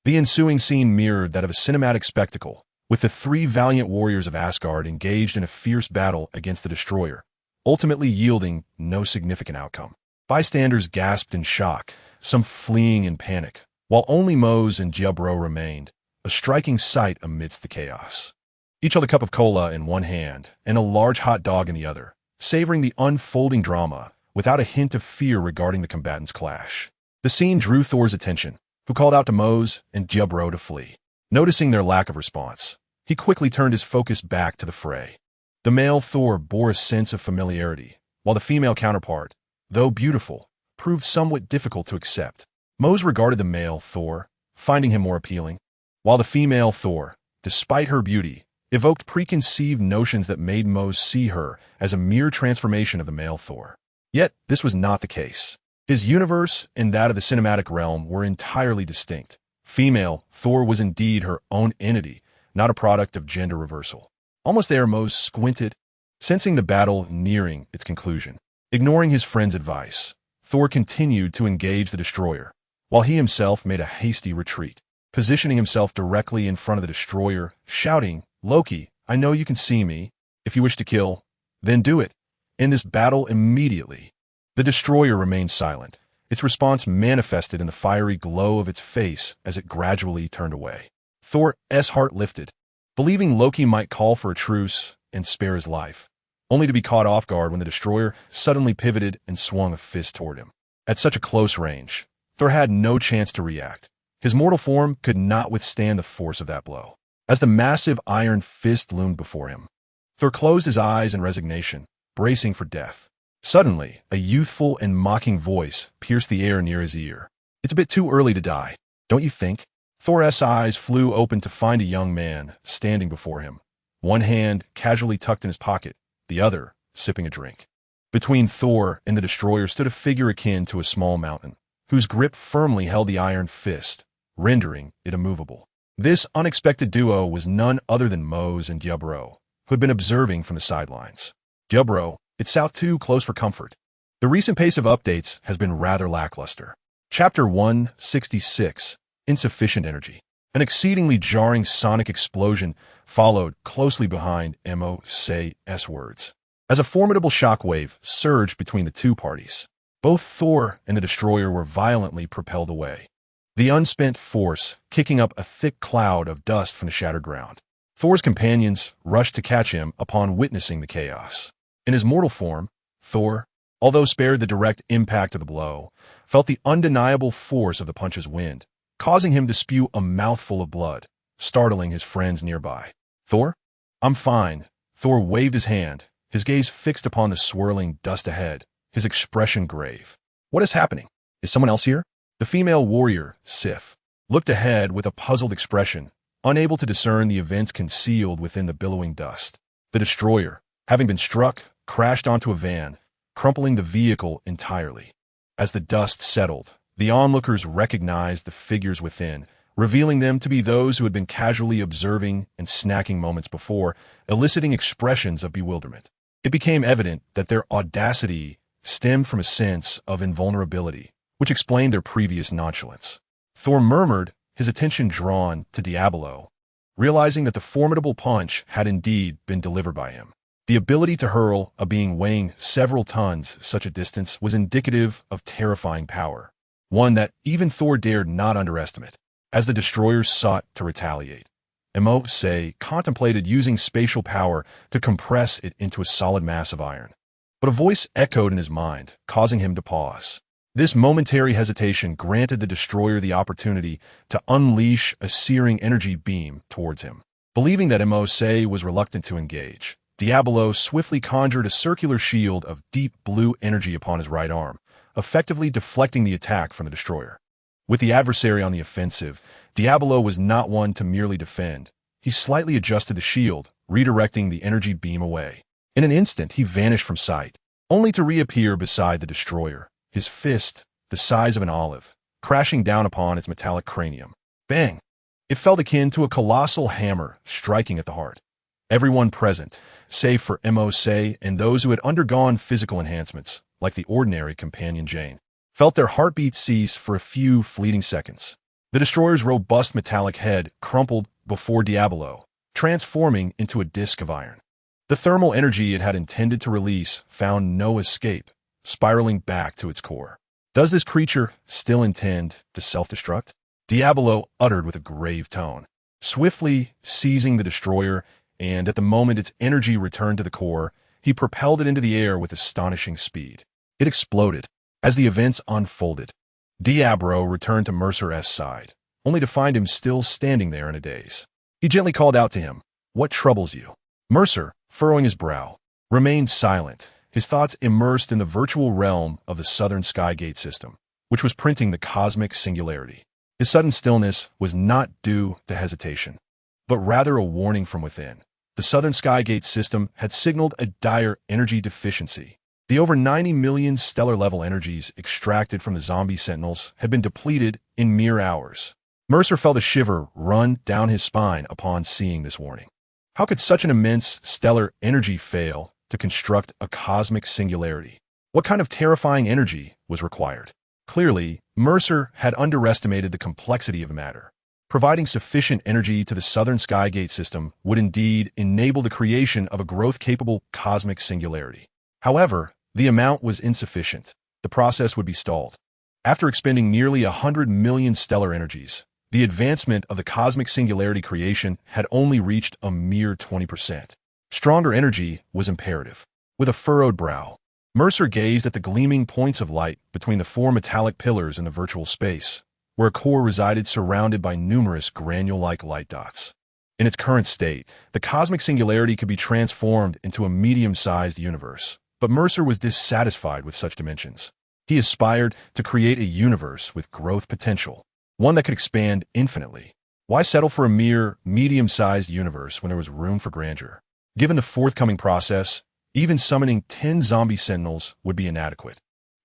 The ensuing scene mirrored that of a cinematic spectacle, with the three valiant warriors of Asgard engaged in a fierce battle against the Destroyer, ultimately yielding no significant outcome. Bystanders gasped in shock, some fleeing in panic, while only Mose and Diablo remained, a striking sight amidst the chaos. Each held a cup of cola in one hand and a large hot dog in the other, savoring the unfolding drama without a hint of fear regarding the combatants' clash. The scene drew Thor's attention, who called out to Mose and Diablo to flee. Noticing their lack of response, he quickly turned his focus back to the fray. The male Thor bore a sense of familiarity, while the female counterpart, though beautiful, proved somewhat difficult to accept. Mose regarded the male Thor, finding him more appealing, while the female Thor, despite her beauty, evoked preconceived notions that made Mose see her as a mere transformation of the male Thor. Yet, this was not the case. His universe and that of the cinematic realm were entirely distinct. Female Thor was indeed her own entity, not a product of gender reversal. Almost there, Mose squinted, sensing the battle nearing its conclusion. Ignoring his friend's advice, Thor continued to engage the Destroyer, while he himself made a hasty retreat, positioning himself directly in front of the Destroyer, shouting, "Loki, I know you can see me. If you wish to kill, then do it. End this battle immediately." The Destroyer remained silent, its response manifested in the fiery glow of its face as it gradually turned away. Thor's heart lifted, believing Loki might call for a truce and spare his life, only to be caught off guard when the destroyer suddenly pivoted and swung a fist toward him. At such a close range, Thor had no chance to react. His mortal form could not withstand the force of that blow. As the massive iron fist loomed before him, Thor closed his eyes in resignation, bracing for death. Suddenly, a youthful and mocking voice pierced the air near his ear. "It's a bit too early to die, don't you think?" Thor's eyes flew open to find a young man standing before him, one hand casually tucked in his pocket, the other sipping a drink. Between Thor and the destroyer stood a figure akin to a small mountain, whose grip firmly held the iron fist, rendering it immovable. This unexpected duo was none other than Mose and Diablo, who had been observing from the sidelines. "Diablo, it's South 2 close for comfort. The recent pace of updates has been rather lackluster." Chapter 166, Insufficient Energy. An exceedingly jarring sonic explosion followed closely behind Mose's words. As a formidable shockwave surged between the two parties, both Thor and the destroyer were violently propelled away, the unspent force kicking up a thick cloud of dust from the shattered ground. Thor's companions rushed to catch him upon witnessing the chaos. In his mortal form, Thor, although spared the direct impact of the blow, felt the undeniable force of the punch's wind, causing him to spew a mouthful of blood, startling his friends nearby. "Thor? I'm fine." Thor waved his hand, his gaze fixed upon the swirling dust ahead, his expression grave. "What is happening? Is someone else here?" The female warrior, Sif, looked ahead with a puzzled expression, unable to discern the events concealed within the billowing dust. The destroyer, having been struck, crashed onto a van, crumpling the vehicle entirely. As the dust settled, the onlookers recognized the figures within, revealing them to be those who had been casually observing and snacking moments before, eliciting expressions of bewilderment. It became evident that their audacity stemmed from a sense of invulnerability, which explained their previous nonchalance. Thor murmured, his attention drawn to Diablo, realizing that the formidable punch had indeed been delivered by him. The ability to hurl a being weighing several tons such a distance was indicative of terrifying power, one that even Thor dared not underestimate. As the destroyers sought to retaliate, Mose contemplated using spatial power to compress it into a solid mass of iron. But a voice echoed in his mind, causing him to pause. This momentary hesitation granted the destroyer the opportunity to unleash a searing energy beam towards him. Believing that Mose was reluctant to engage, Diablo swiftly conjured a circular shield of deep blue energy upon his right arm, effectively deflecting the attack from the destroyer. With the adversary on the offensive, Diablo was not one to merely defend. He slightly adjusted the shield, redirecting the energy beam away. In an instant, he vanished from sight, only to reappear beside the destroyer, his fist, the size of an olive, crashing down upon its metallic cranium. Bang! It felt akin to a colossal hammer striking at the heart. Everyone present, save for Mose and those who had undergone physical enhancements, like the ordinary companion Jane, felt their heartbeats cease for a few fleeting seconds. The destroyer's robust metallic head crumpled before Diablo, transforming into a disk of iron. The thermal energy it had intended to release found no escape, spiraling back to its core. Does this creature still intend to self-destruct? Diablo uttered with a grave tone, swiftly seizing the destroyer, and at the moment its energy returned to the core, he propelled it into the air with astonishing speed. It exploded. As the events unfolded, Diablo returned to Mercer's side, only to find him still standing there in a daze. He gently called out to him, "What troubles you?" Mercer, furrowing his brow, remained silent, his thoughts immersed in the virtual realm of the Southern Skygate system, which was printing the cosmic singularity. His sudden stillness was not due to hesitation, but rather a warning from within. The Southern Skygate system had signaled a dire energy deficiency. The over 90 million stellar-level energies extracted from the zombie sentinels had been depleted in mere hours. Mercer felt a shiver run down his spine upon seeing this warning. How could such an immense stellar energy fail to construct a cosmic singularity? What kind of terrifying energy was required? Clearly, Mercer had underestimated the complexity of the matter. Providing sufficient energy to the Southern Skygate system would indeed enable the creation of a growth-capable cosmic singularity. However, the amount was insufficient. The process would be stalled. After expending nearly 100 million stellar energies, the advancement of the cosmic singularity creation had only reached a mere 20%. Stronger energy was imperative. With a furrowed brow, Mercer gazed at the gleaming points of light between the four metallic pillars in the virtual space, where a core resided surrounded by numerous granule-like light dots. In its current state, the cosmic singularity could be transformed into a medium-sized universe, but Mercer was dissatisfied with such dimensions. He aspired to create a universe with growth potential, one that could expand infinitely. Why settle for a mere medium-sized universe when there was room for grandeur? Given the forthcoming process, even summoning 10 zombie sentinels would be inadequate.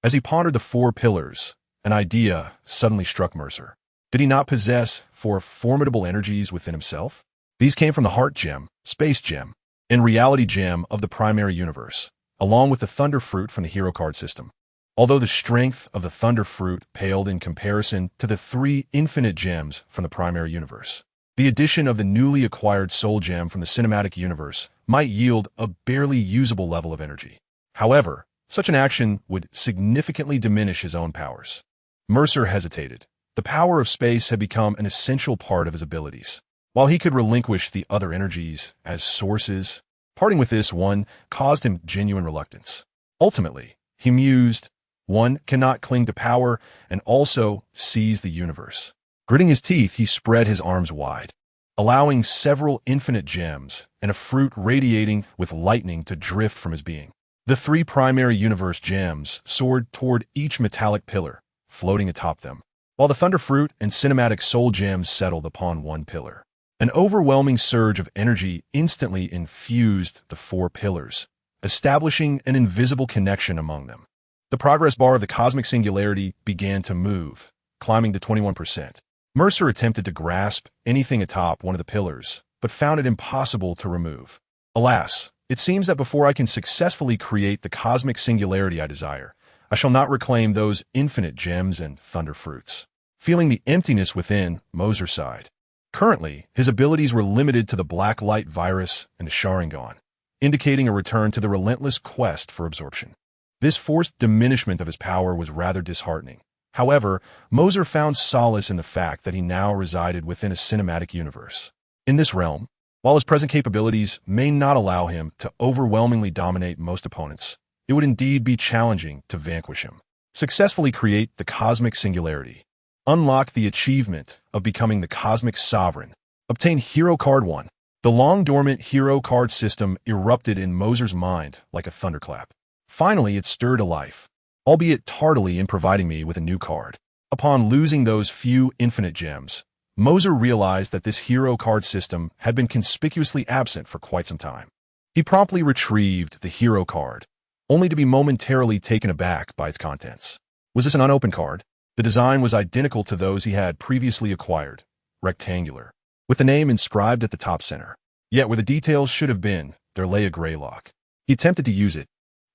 As he pondered the four pillars, an idea suddenly struck Mercer. Did he not possess four formidable energies within himself? These came from the heart gem, space gem, and reality gem of the primary universe, along with the thunder fruit from the hero card system. Although the strength of the thunder fruit paled in comparison to the three infinite gems from the primary universe, the addition of the newly acquired soul gem from the cinematic universe might yield a barely usable level of energy. However, such an action would significantly diminish his own powers. Mercer hesitated. The power of space had become an essential part of his abilities. While he could relinquish the other energies as sources, parting with this one caused him genuine reluctance. Ultimately, he mused, one cannot cling to power and also seize the universe. Gritting his teeth, he spread his arms wide, allowing several infinite gems and a fruit radiating with lightning to drift from his being. The three primary universe gems soared toward each metallic pillar, floating atop them, while the thunder fruit and cinematic soul gems settled upon one pillar. An overwhelming surge of energy instantly infused the four pillars, establishing an invisible connection among them. The progress bar of the cosmic singularity began to move, climbing to 21%. Mercer attempted to grasp anything atop one of the pillars, but found it impossible to remove. Alas, it seems that before I can successfully create the cosmic singularity I desire, I shall not reclaim those infinite gems and thunder fruits. Feeling the emptiness within, Mercer sighed. Currently, his abilities were limited to the Blacklight Virus and the Sharingan, indicating a return to the relentless quest for absorption. This forced diminishment of his power was rather disheartening. However, Mercer found solace in the fact that he now resided within a cinematic universe. In this realm, while his present capabilities may not allow him to overwhelmingly dominate most opponents, it would indeed be challenging to vanquish him. Successfully create the cosmic singularity. Unlock the achievement of becoming the cosmic sovereign. Obtain Hero Card 1. The long-dormant hero card system erupted in Mercer's mind like a thunderclap. Finally, it stirred to life, albeit tardily in providing me with a new card. Upon losing those few infinite gems, Mercer realized that this hero card system had been conspicuously absent for quite some time. He promptly retrieved the hero card, only to be momentarily taken aback by its contents. Was this an unopened card? The design was identical to those he had previously acquired, rectangular, with the name inscribed at the top center. Yet where the details should have been, there lay a gray lock. He attempted to use it,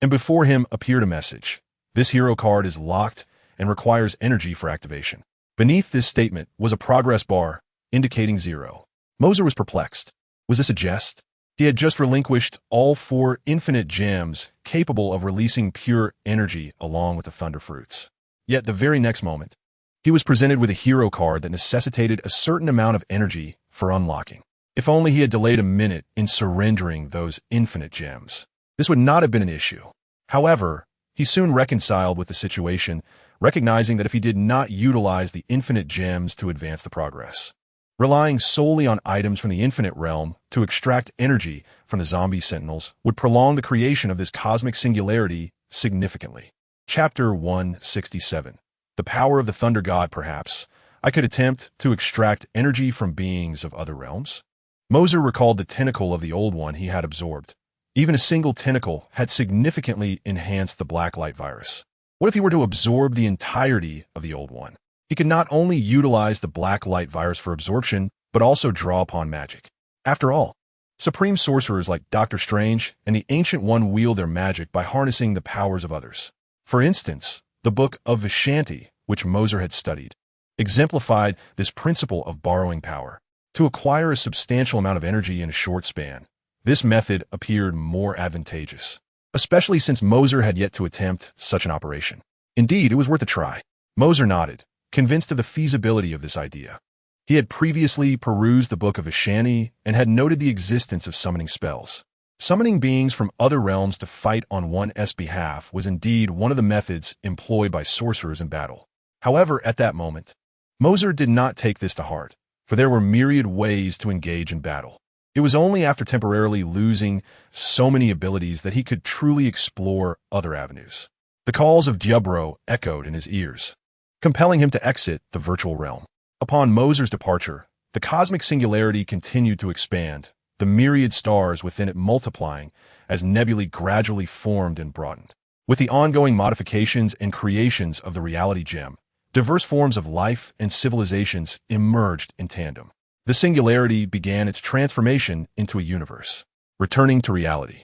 and before him appeared a message. This hero card is locked and requires energy for activation. Beneath this statement was a progress bar, indicating 0. Mercer was perplexed. Was this a jest? He had just relinquished all four infinite gems capable of releasing pure energy along with the thunder fruits. Yet the very next moment, he was presented with a hero card that necessitated a certain amount of energy for unlocking. If only he had delayed a minute in surrendering those infinite gems, this would not have been an issue. However, he soon reconciled with the situation, recognizing that if he did not utilize the infinite gems to advance the progress, relying solely on items from the infinite realm to extract energy from the zombie sentinels would prolong the creation of this cosmic singularity significantly. Chapter 167. The Power of the Thunder God. Perhaps I could attempt to extract energy from beings of other realms. Mercer recalled the tentacle of the old one he had absorbed. Even a single tentacle had significantly enhanced the Blacklight Virus. What if he were to absorb the entirety of the old one? He could not only utilize the Blacklight Virus for absorption, but also draw upon magic. After all, supreme sorcerers like Dr. Strange and the Ancient One wield their magic by harnessing the powers of others. For instance, the Book of Vishanti, which Mercer had studied, exemplified this principle of borrowing power. To acquire a substantial amount of energy in a short span, this method appeared more advantageous, especially since Mercer had yet to attempt such an operation. Indeed, it was worth a try. Mercer nodded, convinced of the feasibility of this idea. He had previously perused the Book of Ashanti and had noted the existence of summoning spells. Summoning beings from other realms to fight on one's behalf was indeed one of the methods employed by sorcerers in battle. However, at that moment, Mercer did not take this to heart, for there were myriad ways to engage in battle. It was only after temporarily losing so many abilities that he could truly explore other avenues. The calls of Diablo echoed in his ears, compelling him to exit the virtual realm. Upon Mercer's departure, the cosmic singularity continued to expand, the myriad stars within it multiplying as nebulae gradually formed and broadened. With the ongoing modifications and creations of the reality gem, diverse forms of life and civilizations emerged in tandem. The singularity began its transformation into a universe. Returning to reality,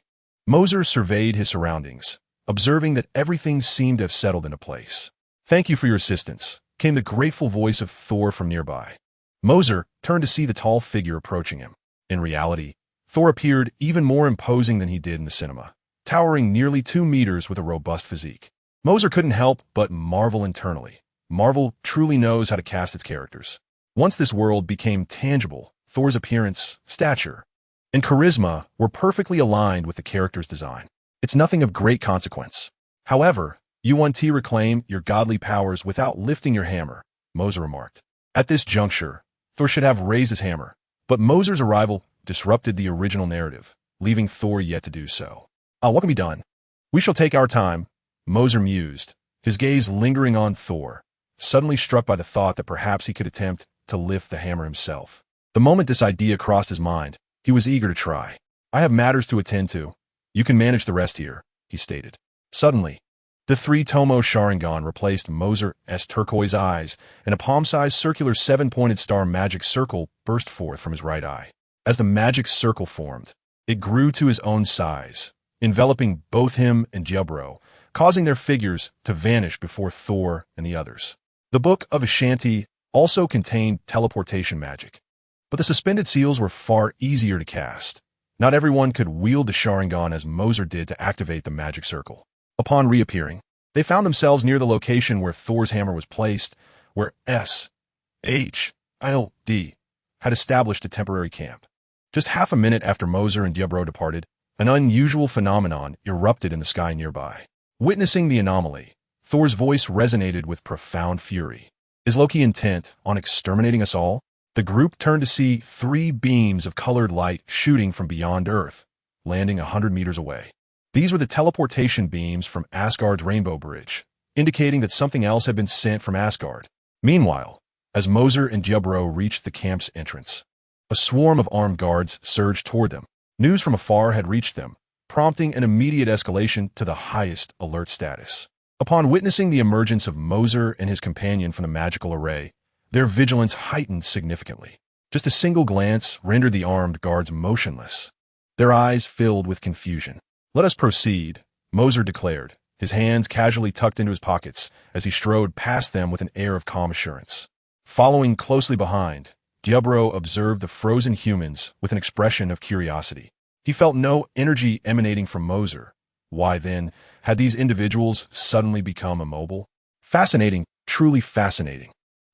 Mercer surveyed his surroundings, observing that everything seemed to have settled into place. "Thank you for your assistance," came the grateful voice of Thor from nearby. Mercer turned to see the tall figure approaching him. In reality, Thor appeared even more imposing than he did in the cinema, towering nearly 2 meters with a robust physique. Mercer couldn't help but marvel internally. Marvel truly knows how to cast its characters. Once this world became tangible, Thor's appearance, stature, and charisma were perfectly aligned with the character's design. "It's nothing of great consequence. However, you want to reclaim your godly powers without lifting your hammer," Mercer remarked. At this juncture, Thor should have raised his hammer, but Mercer's arrival disrupted the original narrative, leaving Thor yet to do so. What can be done? "We shall take our time," Mercer mused, his gaze lingering on Thor, suddenly struck by the thought that perhaps he could attempt to lift the hammer himself. The moment this idea crossed his mind, he was eager to try. "I have matters to attend to. You can manage the rest here," he stated. Suddenly, the 3-tomo Sharingan replaced Mercer's turquoise eyes, and a palm-sized circular 7-pointed star magic circle burst forth from his right eye. As the magic circle formed, it grew to his own size, enveloping both him and Diablo, causing their figures to vanish before Thor and the others. The Book of Ashanti also contained teleportation magic, but the suspended seals were far easier to cast. Not everyone could wield the Sharingan as Mercer did to activate the magic circle. Upon reappearing, they found themselves near the location where Thor's hammer was placed, where SHILD had established a temporary camp. Just half a minute after Mercer and Diablo departed, an unusual phenomenon erupted in the sky nearby. Witnessing the anomaly, Thor's voice resonated with profound fury. Is Loki intent on exterminating us all? The group turned to see 3 beams of colored light shooting from beyond Earth, landing 100 meters away. These were the teleportation beams from Asgard's Rainbow Bridge, indicating that something else had been sent from Asgard. Meanwhile, as Mercer and Diablo reached the camp's entrance, a swarm of armed guards surged toward them. News from afar had reached them, prompting an immediate escalation to the highest alert status. Upon witnessing the emergence of Mercer and his companion from the magical array, their vigilance heightened significantly. Just a single glance rendered the armed guards motionless, their eyes filled with confusion. "Let us proceed," Mercer declared, his hands casually tucked into his pockets as he strode past them with an air of calm assurance. Following closely behind, Diablo observed the frozen humans with an expression of curiosity. He felt no energy emanating from Mercer. Why then had these individuals suddenly become immobile? Fascinating, truly fascinating.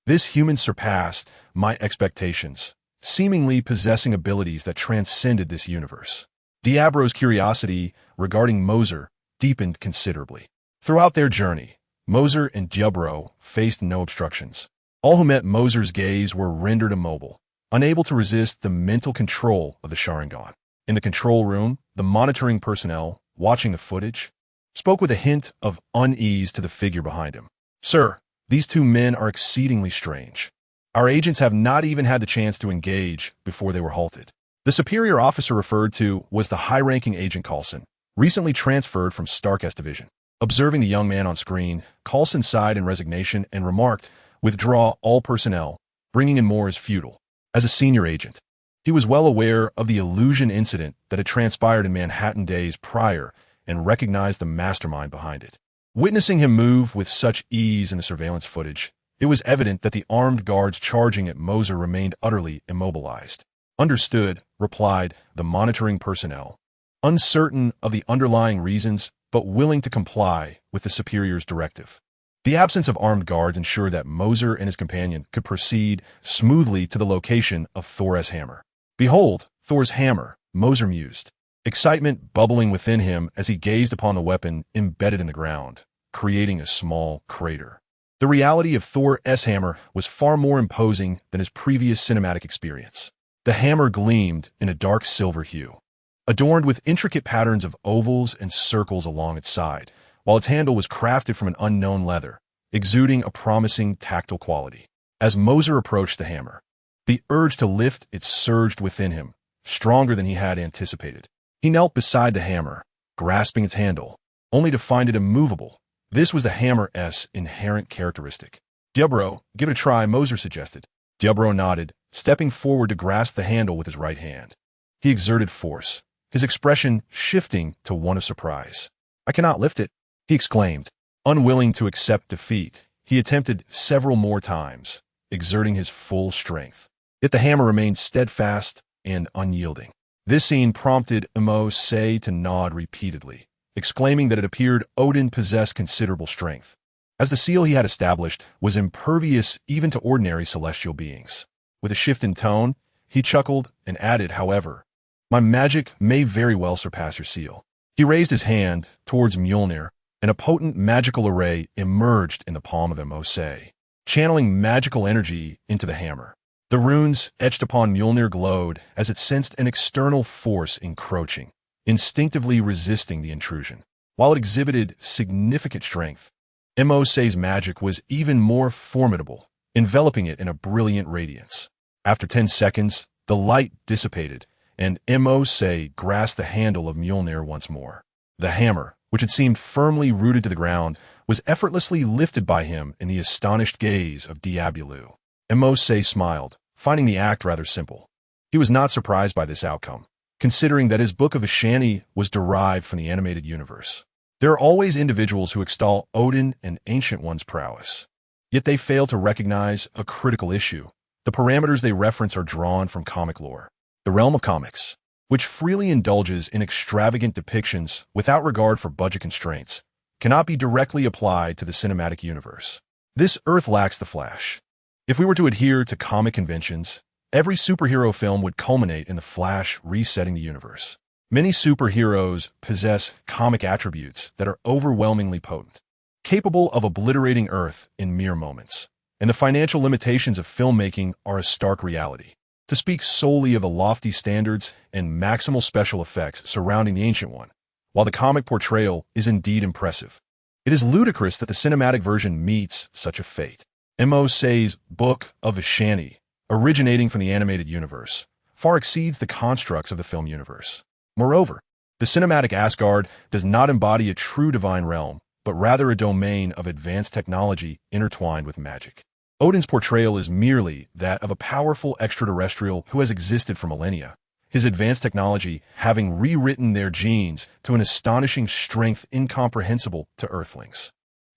This human surpassed my expectations, seemingly possessing abilities that transcended this universe. Diablo's curiosity regarding Mercer deepened considerably. Throughout their journey, Mercer and Diablo faced no obstructions. All who met Mercer's gaze were rendered immobile, unable to resist the mental control of the Sharingan. In the control room, the monitoring personnel, watching the footage, spoke with a hint of unease to the figure behind him. "Sir, these 2 men are exceedingly strange. Our agents have not even had the chance to engage before they were halted." The superior officer referred to was the high-ranking Agent Coulson, recently transferred from Stark's division. Observing the young man on screen, Coulson sighed in resignation and remarked, "Withdraw all personnel. Bringing in more is futile." As a senior agent, he was well aware of the illusion incident that had transpired in Manhattan days prior and recognized the mastermind behind it. Witnessing him move with such ease in the surveillance footage, it was evident that the armed guards charging at Mercer remained utterly immobilized. "Understood," replied the monitoring personnel, uncertain of the underlying reasons but willing to comply with the superior's directive. The absence of armed guards ensured that Mercer and his companion could proceed smoothly to the location of Thor's hammer. "Behold, Thor's hammer," Mercer mused, excitement bubbling within him as he gazed upon the weapon embedded in the ground, creating a small crater. The reality of Thor's hammer was far more imposing than his previous cinematic experience. The hammer gleamed in a dark silver hue, adorned with intricate patterns of ovals and circles along its side, while its handle was crafted from an unknown leather, exuding a promising tactile quality. As Mercer approached the hammer, the urge to lift it surged within him, stronger than he had anticipated. He knelt beside the hammer, grasping its handle, only to find it immovable. This was the hammer's inherent characteristic. "Diabro, give it a try," Mercer suggested. Diabro nodded, stepping forward to grasp the handle with his right hand. He exerted force, his expression shifting to one of surprise. "I cannot lift it," he exclaimed. Unwilling to accept defeat, he attempted several more times, exerting his full strength. Yet the hammer remained steadfast and unyielding. This scene prompted Mercer to nod repeatedly, exclaiming that it appeared Odin possessed considerable strength, as the seal he had established was impervious even to ordinary celestial beings. With a shift in tone, he chuckled and added, "However, my magic may very well surpass your seal." He raised his hand towards Mjolnir, and a potent magical array emerged in the palm of Mercer, channeling magical energy into the hammer. The runes etched upon Mjolnir glowed as it sensed an external force encroaching, instinctively resisting the intrusion. While it exhibited significant strength, Mercer's magic was even more formidable, enveloping it in a brilliant radiance. After 10 seconds, the light dissipated, and Mercer grasped the handle of Mjolnir once more. The hammer, which had seemed firmly rooted to the ground, was effortlessly lifted by him in the astonished gaze of Diablo. Mercer smiled, finding the act rather simple. He was not surprised by this outcome, considering that his Book of Ashani was derived from the animated universe. There are always individuals who extol Odin and Ancient One's prowess, yet they fail to recognize a critical issue. The parameters they reference are drawn from comic lore, the realm of comics, which freely indulges in extravagant depictions without regard for budget constraints, cannot be directly applied to the cinematic universe. This Earth lacks the Flash. If we were to adhere to comic conventions, every superhero film would culminate in the Flash resetting the universe. Many superheroes possess comic attributes that are overwhelmingly potent, capable of obliterating Earth in mere moments, and the financial limitations of filmmaking are a stark reality. To speak solely of the lofty standards and maximal special effects surrounding the Ancient One, while the comic portrayal is indeed impressive, it is ludicrous that the cinematic version meets such a fate. Mercer's Book of Ashani, originating from the animated universe, far exceeds the constructs of the film universe. Moreover, the cinematic Asgard does not embody a true divine realm, but rather a domain of advanced technology intertwined with magic. Odin's portrayal is merely that of a powerful extraterrestrial who has existed for millennia, his advanced technology having rewritten their genes to an astonishing strength incomprehensible to Earthlings.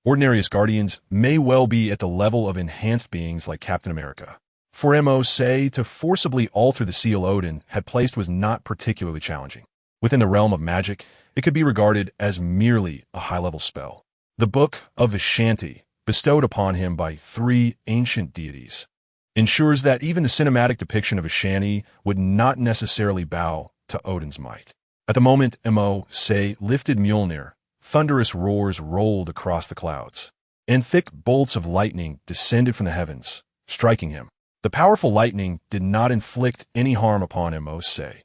Ordinary Asgardians may well be at the level of enhanced beings like Captain America. For Mercer to forcibly alter the seal Odin had placed was not particularly challenging. Within the realm of magic, it could be regarded as merely a high-level spell. The Book of Ashani, bestowed upon him by 3 ancient deities, ensures that even the cinematic depiction of Ashani would not necessarily bow to Odin's might. At the moment Mercer lifted Mjolnir, thunderous roars rolled across the clouds, and thick bolts of lightning descended from the heavens, striking him. The powerful lightning did not inflict any harm upon Mercer.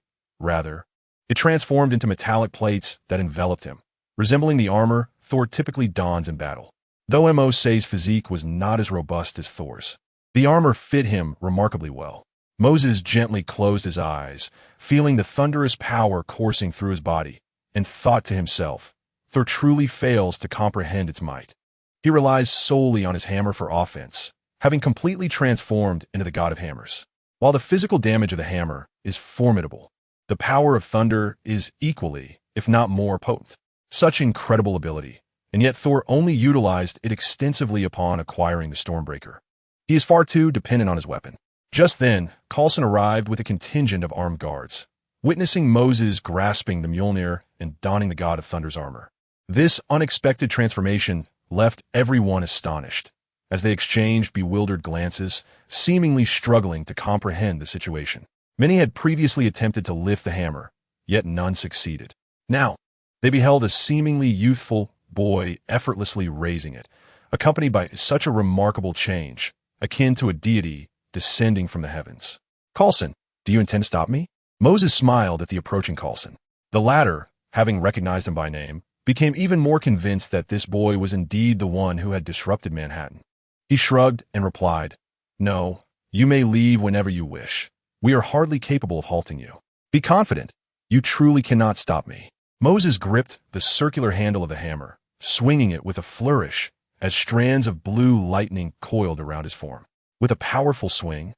Rather, it transformed into metallic plates that enveloped him, resembling the armor Thor typically dons in battle. Though Mercer's physique was not as robust as Thor's, the armor fit him remarkably well. Moses gently closed his eyes, feeling the thunderous power coursing through his body, and thought to himself, Thor truly fails to comprehend its might. He relies solely on his hammer for offense, having completely transformed into the god of hammers. While the physical damage of the hammer is formidable, the power of thunder is equally, if not more, potent. Such incredible ability, and yet Thor only utilized it extensively upon acquiring the Stormbreaker. He is far too dependent on his weapon. Just then, Coulson arrived with a contingent of armed guards, witnessing Moses grasping the Mjolnir and donning the god of thunder's armor. This unexpected transformation left everyone astonished, as they exchanged bewildered glances, seemingly struggling to comprehend the situation. Many had previously attempted to lift the hammer, yet none succeeded. Now, they beheld a seemingly youthful boy effortlessly raising it, accompanied by such a remarkable change, akin to a deity descending from the heavens. "Coulson, do you intend to stop me?" Moses smiled at the approaching Coulson. The latter, having recognized him by name, became even more convinced that this boy was indeed the one who had disrupted Manhattan. He shrugged and replied, "No, you may leave whenever you wish. We are hardly capable of halting you. Be confident, you truly cannot stop me." Moses gripped the circular handle of the hammer, swinging it with a flourish as strands of blue lightning coiled around his form. With a powerful swing,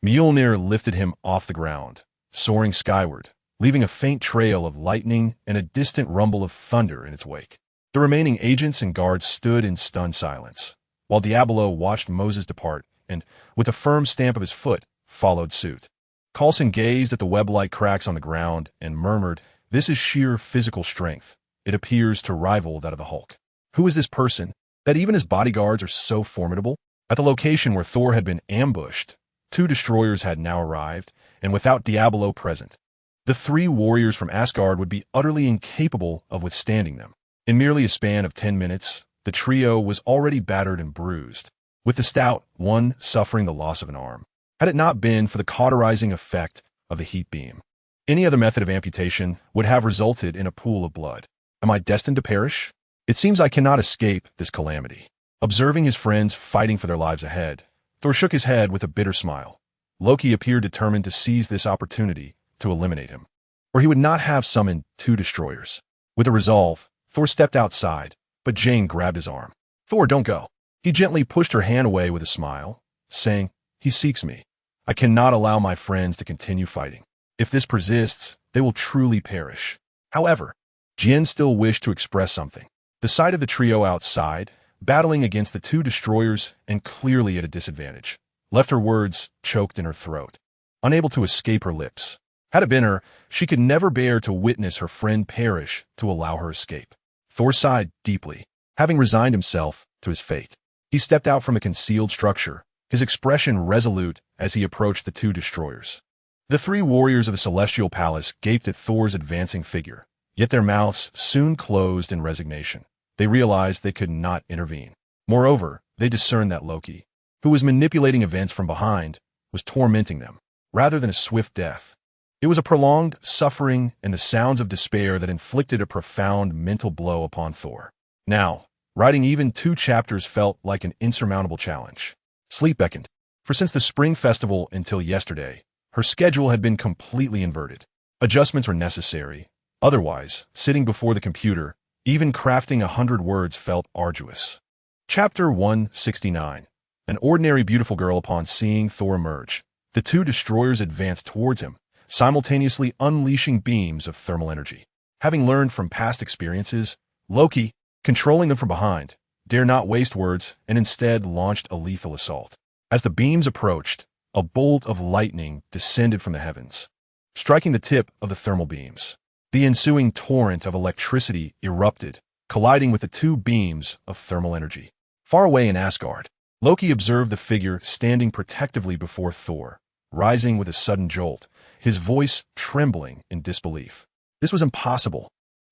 Mjolnir lifted him off the ground, soaring skyward, leaving a faint trail of lightning and a distant rumble of thunder in its wake. The remaining agents and guards stood in stunned silence, while Diablo watched Moses depart and, with a firm stamp of his foot, followed suit. Coulson gazed at the web-like cracks on the ground and murmured, "This is sheer physical strength. It appears to rival that of the Hulk. Who is this person, that even his bodyguards are so formidable?" At the location where Thor had been ambushed, 2 destroyers had now arrived, and without Diablo present, the 3 warriors from Asgard would be utterly incapable of withstanding them. In merely a span of 10 minutes, the trio was already battered and bruised, with the stout one suffering the loss of an arm, had it not been for the cauterizing effect of the heat beam. Any other method of amputation would have resulted in a pool of blood. Am I destined to perish? It seems I cannot escape this calamity. Observing his friends fighting for their lives ahead, Thor shook his head with a bitter smile. Loki appeared determined to seize this opportunity to eliminate him, or he would not have summoned 2 destroyers. With a resolve, Thor stepped outside, but Jane grabbed his arm. "Thor, don't go." He gently pushed her hand away with a smile, saying, "He seeks me. I cannot allow my friends to continue fighting. If this persists, they will truly perish." However, Jin still wished to express something. The sight of the trio outside, battling against the 2 destroyers and clearly at a disadvantage, left her words choked in her throat, unable to escape her lips. Had it been her, she could never bear to witness her friend perish to allow her escape. Thor sighed deeply, having resigned himself to his fate. He stepped out from a concealed structure, his expression resolute as he approached the 2 destroyers. The 3 warriors of the Celestial Palace gaped at Thor's advancing figure, yet their mouths soon closed in resignation. They realized they could not intervene. Moreover, they discerned that Loki, who was manipulating events from behind, was tormenting them, rather than a swift death. It was a prolonged suffering and the sounds of despair that inflicted a profound mental blow upon Thor. Now, writing even 2 chapters felt like an insurmountable challenge. Sleep beckoned, for since the spring festival until yesterday, her schedule had been completely inverted. Adjustments were necessary. Otherwise, sitting before the computer, even crafting 100 words felt arduous. Chapter 169. An ordinary beautiful girl. Upon seeing Thor emerge, the 2 destroyers advanced towards him, simultaneously unleashing beams of thermal energy. Having learned from past experiences, Loki, controlling them from behind, dare not waste words and instead launched a lethal assault. As the beams approached, a bolt of lightning descended from the heavens, striking the tip of the thermal beams. The ensuing torrent of electricity erupted, colliding with the 2 beams of thermal energy. Far away in Asgard, Loki observed the figure standing protectively before Thor, rising with a sudden jolt, his voice trembling in disbelief. This was impossible.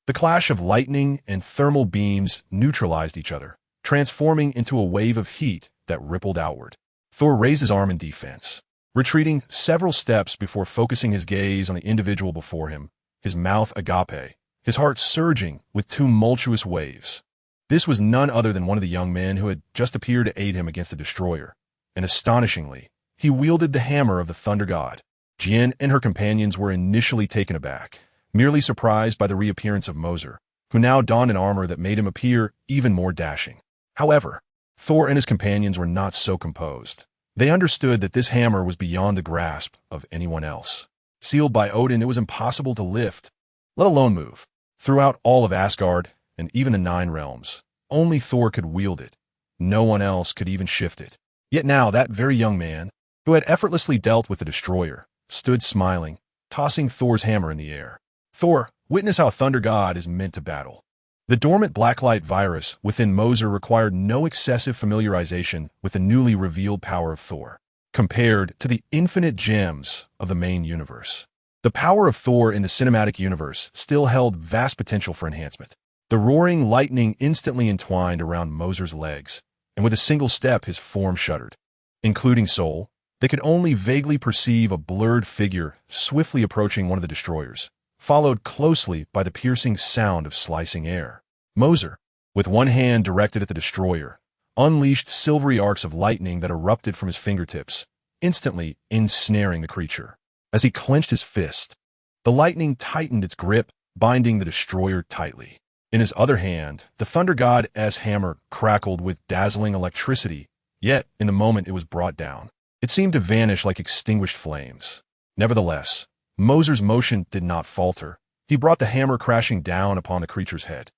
The clash of lightning and thermal beams neutralized each other, transforming into a wave of heat that rippled outward. Thor raised his arm in defense, retreating several steps before focusing his gaze on the individual before him, his mouth agape, his heart surging with tumultuous waves. This was none other than one of the young men who had just appeared to aid him against the destroyer, and astonishingly, he wielded the hammer of the Thunder God. Jin and her companions were initially taken aback, merely surprised by the reappearance of Mercer, who now donned an armor that made him appear even more dashing. However, Thor and his companions were not so composed. They understood that this hammer was beyond the grasp of anyone else. Sealed by Odin, it was impossible to lift, let alone move. Throughout all of Asgard, and even the 9 realms, only Thor could wield it. No one else could even shift it. Yet now that very young man, who had effortlessly dealt with the destroyer, stood smiling, tossing Thor's hammer in the air. "Thor, witness how Thunder God is meant to battle." The dormant Blacklight Virus within Mercer required no excessive familiarization with the newly revealed power of Thor, compared to the infinite gems of the main universe. The power of Thor in the cinematic universe still held vast potential for enhancement. The roaring lightning instantly entwined around Mercer's legs, and with a single step his form shuddered. Including Soul, they could only vaguely perceive a blurred figure swiftly approaching one of the destroyers, followed closely by the piercing sound of slicing air. Mercer, with one hand directed at the destroyer, unleashed silvery arcs of lightning that erupted from his fingertips, instantly ensnaring the creature. As he clenched his fist, the lightning tightened its grip, binding the destroyer tightly. In his other hand, the thunder god's hammer crackled with dazzling electricity, yet in the moment it was brought down, it seemed to vanish like extinguished flames. Nevertheless, Mercer's motion did not falter. He brought the hammer crashing down upon the creature's head.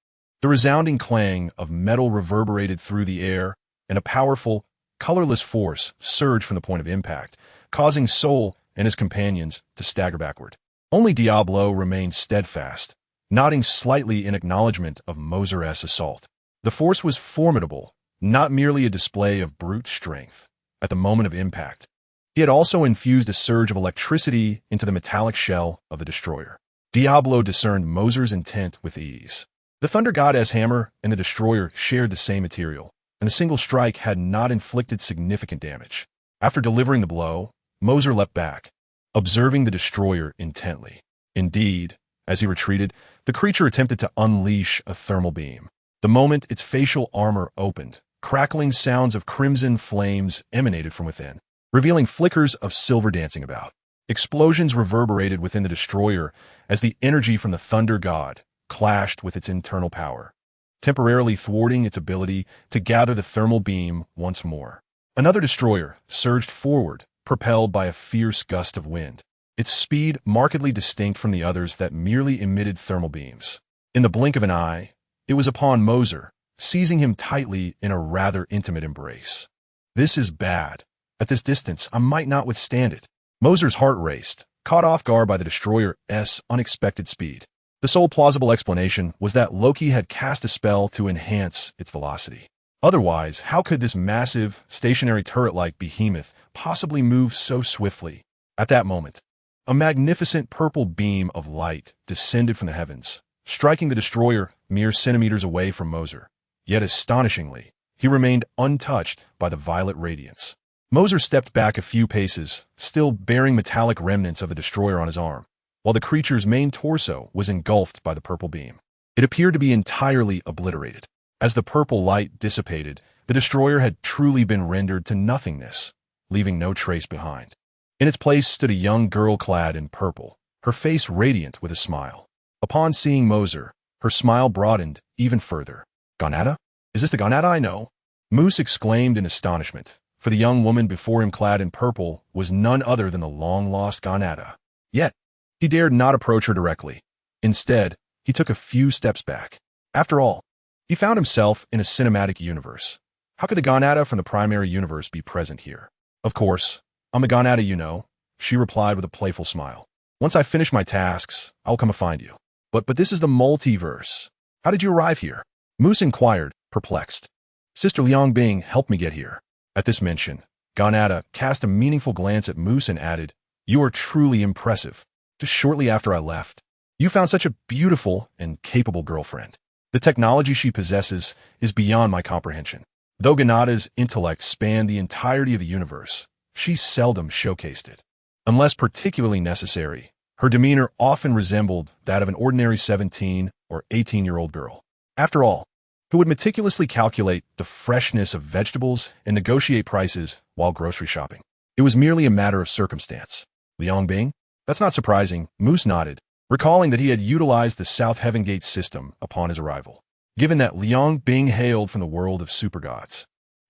The resounding clang of metal reverberated through the air, and a powerful, colorless force surged from the point of impact, causing Soul and his companions to stagger backward. Only Diablo remained steadfast, nodding slightly in acknowledgement of Mercer's assault. The force was formidable, not merely a display of brute strength. At the moment of impact, he had also infused a surge of electricity into the metallic shell of the destroyer. Diablo discerned Mercer's intent with ease. The thunder god's hammer and the destroyer shared the same material, and a single strike had not inflicted significant damage. After delivering the blow, Mercer leapt back, observing the destroyer intently. Indeed, as he retreated, the creature attempted to unleash a thermal beam. The moment its facial armor opened, crackling sounds of crimson flames emanated from within, revealing flickers of silver dancing about. Explosions reverberated within the destroyer as the energy from the thunder god clashed with its internal power, temporarily thwarting its ability to gather the thermal beam once more. Another destroyer surged forward, propelled by a fierce gust of wind, its speed markedly distinct from the others that merely emitted thermal beams. In the blink of an eye, it was upon Mercer, seizing him tightly in a rather intimate embrace. "This is bad. At this distance, I might not withstand it." Mercer's heart raced, caught off guard by the destroyer's unexpected speed. The sole plausible explanation was that Loki had cast a spell to enhance its velocity. Otherwise, how could this massive, stationary turret-like behemoth possibly move so swiftly? At that moment, a magnificent purple beam of light descended from the heavens, striking the destroyer mere centimeters away from Mercer. Yet astonishingly, he remained untouched by the violet radiance. Mercer stepped back a few paces, still bearing metallic remnants of the destroyer on his arm, while the creature's main torso was engulfed by the purple beam. It appeared to be entirely obliterated. As the purple light dissipated, the destroyer had truly been rendered to nothingness, leaving no trace behind. In its place stood a young girl clad in purple, her face radiant with a smile. Upon seeing Mercer, her smile broadened even further. "Gonada? Is this the Gonada I know?" Moose exclaimed in astonishment, for the young woman before him clad in purple was none other than the long-lost Gonada. Yet, he dared not approach her directly. Instead, he took a few steps back. After all, he found himself in a cinematic universe. How could the Gonada from the primary universe be present here? "Of course, I'm the Gonada you know," she replied with a playful smile. "Once I finish my tasks, I'll come and find you. But this is the multiverse. How did you arrive here?" Moose inquired, perplexed. "Sister Liang Bing helped me get here." At this mention, Gonada cast a meaningful glance at Moose and added, "You are truly impressive. Just shortly after I left, you found such a beautiful and capable girlfriend. The technology she possesses is beyond my comprehension. Though Gonada's intellect spanned the entirety of the universe, she seldom showcased it. Unless particularly necessary, her demeanor often resembled that of an ordinary 17 or 18-year-old girl. After all, who would meticulously calculate the freshness of vegetables and negotiate prices while grocery shopping? It was merely a matter of circumstance. Liang Bing? That's not surprising, Moose nodded, recalling that he had utilized the South Heaven Gate system upon his arrival. Given that Liang Bing hailed from the world of supergods,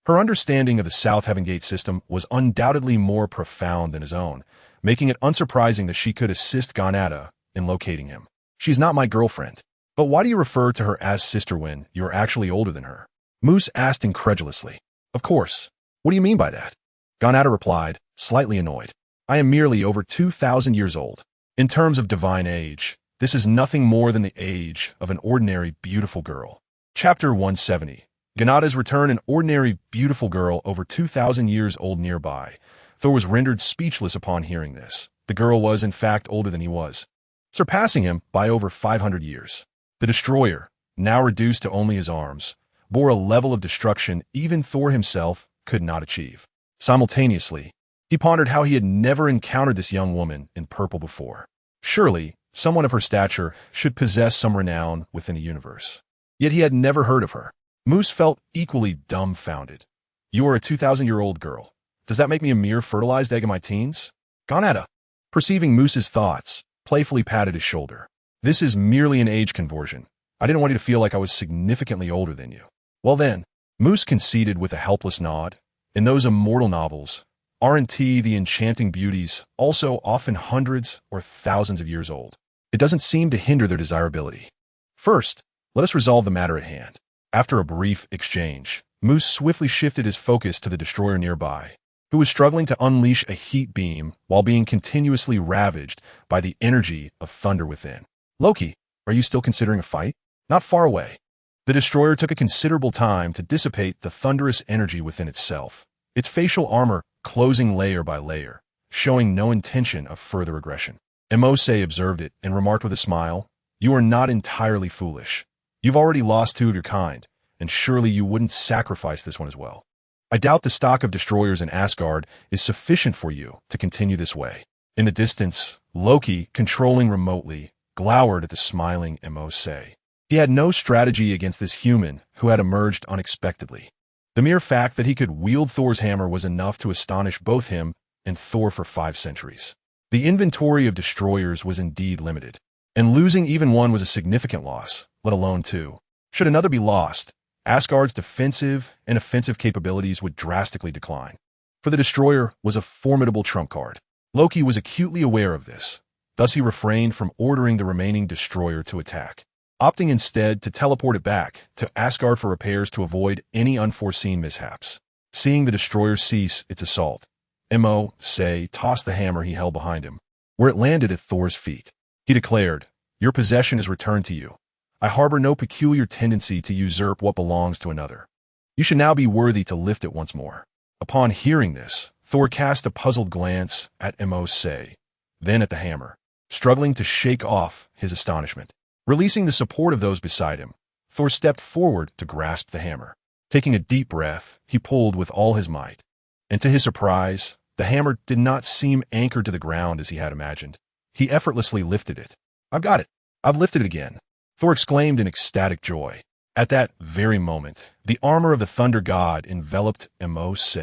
her understanding of the South Heaven Gate system was undoubtedly more profound than his own, making it unsurprising that she could assist Gonada in locating him. "She's not my girlfriend. But why do you refer to her as sister when you are actually older than her?" Moose asked incredulously. "Of course. What do you mean by that?" Gonada replied, slightly annoyed. "I am merely over 2,000 years old. In terms of divine age, This is nothing more than the age of an ordinary beautiful girl. Chapter 170. Ganada's return. An ordinary beautiful girl over 2,000 years old nearby. Thor was rendered speechless upon hearing this. The girl was, in fact, older than he was, surpassing him by over 500 years. The destroyer, now reduced to only his arms, bore a level of destruction even Thor himself could not achieve. Simultaneously, he pondered how he had never encountered this young woman in purple before. Surely, someone of her stature should possess some renown within the universe. Yet he had never heard of her. Moose felt equally dumbfounded. You are a 2,000-year-old girl. Does that make me a mere fertilized egg in my teens? Ganada, perceiving Moose's thoughts, playfully patted his shoulder. This is merely an age conversion. I didn't want you to feel like I was significantly older than you. Well then, Moose conceded with a helpless nod. In those immortal novels, aren't the enchanting beauties also often hundreds or thousands of years old? It doesn't seem to hinder their desirability. First, let us resolve the matter at hand. After a brief exchange, Moose swiftly shifted his focus to the destroyer nearby, who was struggling to unleash a heat beam while being continuously ravaged by the energy of thunder within. Loki, are you still considering a fight? Not far away. The destroyer took a considerable time to dissipate the thunderous energy within itself, its facial armor closing layer by layer, showing no intention of further aggression. Mose observed it and remarked with a smile, "You are not entirely foolish. You've already lost two of your kind, and surely you wouldn't sacrifice this one as well. I doubt the stock of destroyers in Asgard is sufficient for you to continue this way." In the distance, Loki, controlling remotely, glowered at the smiling Mose. He had no strategy against this human who had emerged unexpectedly. The mere fact that he could wield Thor's hammer was enough to astonish both him and Thor for 5 centuries. The inventory of destroyers was indeed limited, and losing even one was a significant loss, let alone two. Should another be lost, Asgard's defensive and offensive capabilities would drastically decline. For the destroyer was a formidable trump card. Loki was acutely aware of this, thus he refrained from ordering the remaining destroyer to attack, opting instead to teleport it back to Asgard for repairs to avoid any unforeseen mishaps. Seeing the destroyer cease its assault, Mose tossed the hammer he held behind him, where it landed at Thor's feet. He declared, "Your possession is returned to you. I harbor no peculiar tendency to usurp what belongs to another. You should now be worthy to lift it once more." Upon hearing this, Thor cast a puzzled glance at Mose, then at the hammer, struggling to shake off his astonishment. Releasing the support of those beside him, Thor stepped forward to grasp the hammer. Taking a deep breath, he pulled with all his might. And to his surprise, the hammer did not seem anchored to the ground as he had imagined. He effortlessly lifted it. "I've got it. I've lifted it again," Thor exclaimed in ecstatic joy. At that very moment, the armor of the thunder god enveloped Mose,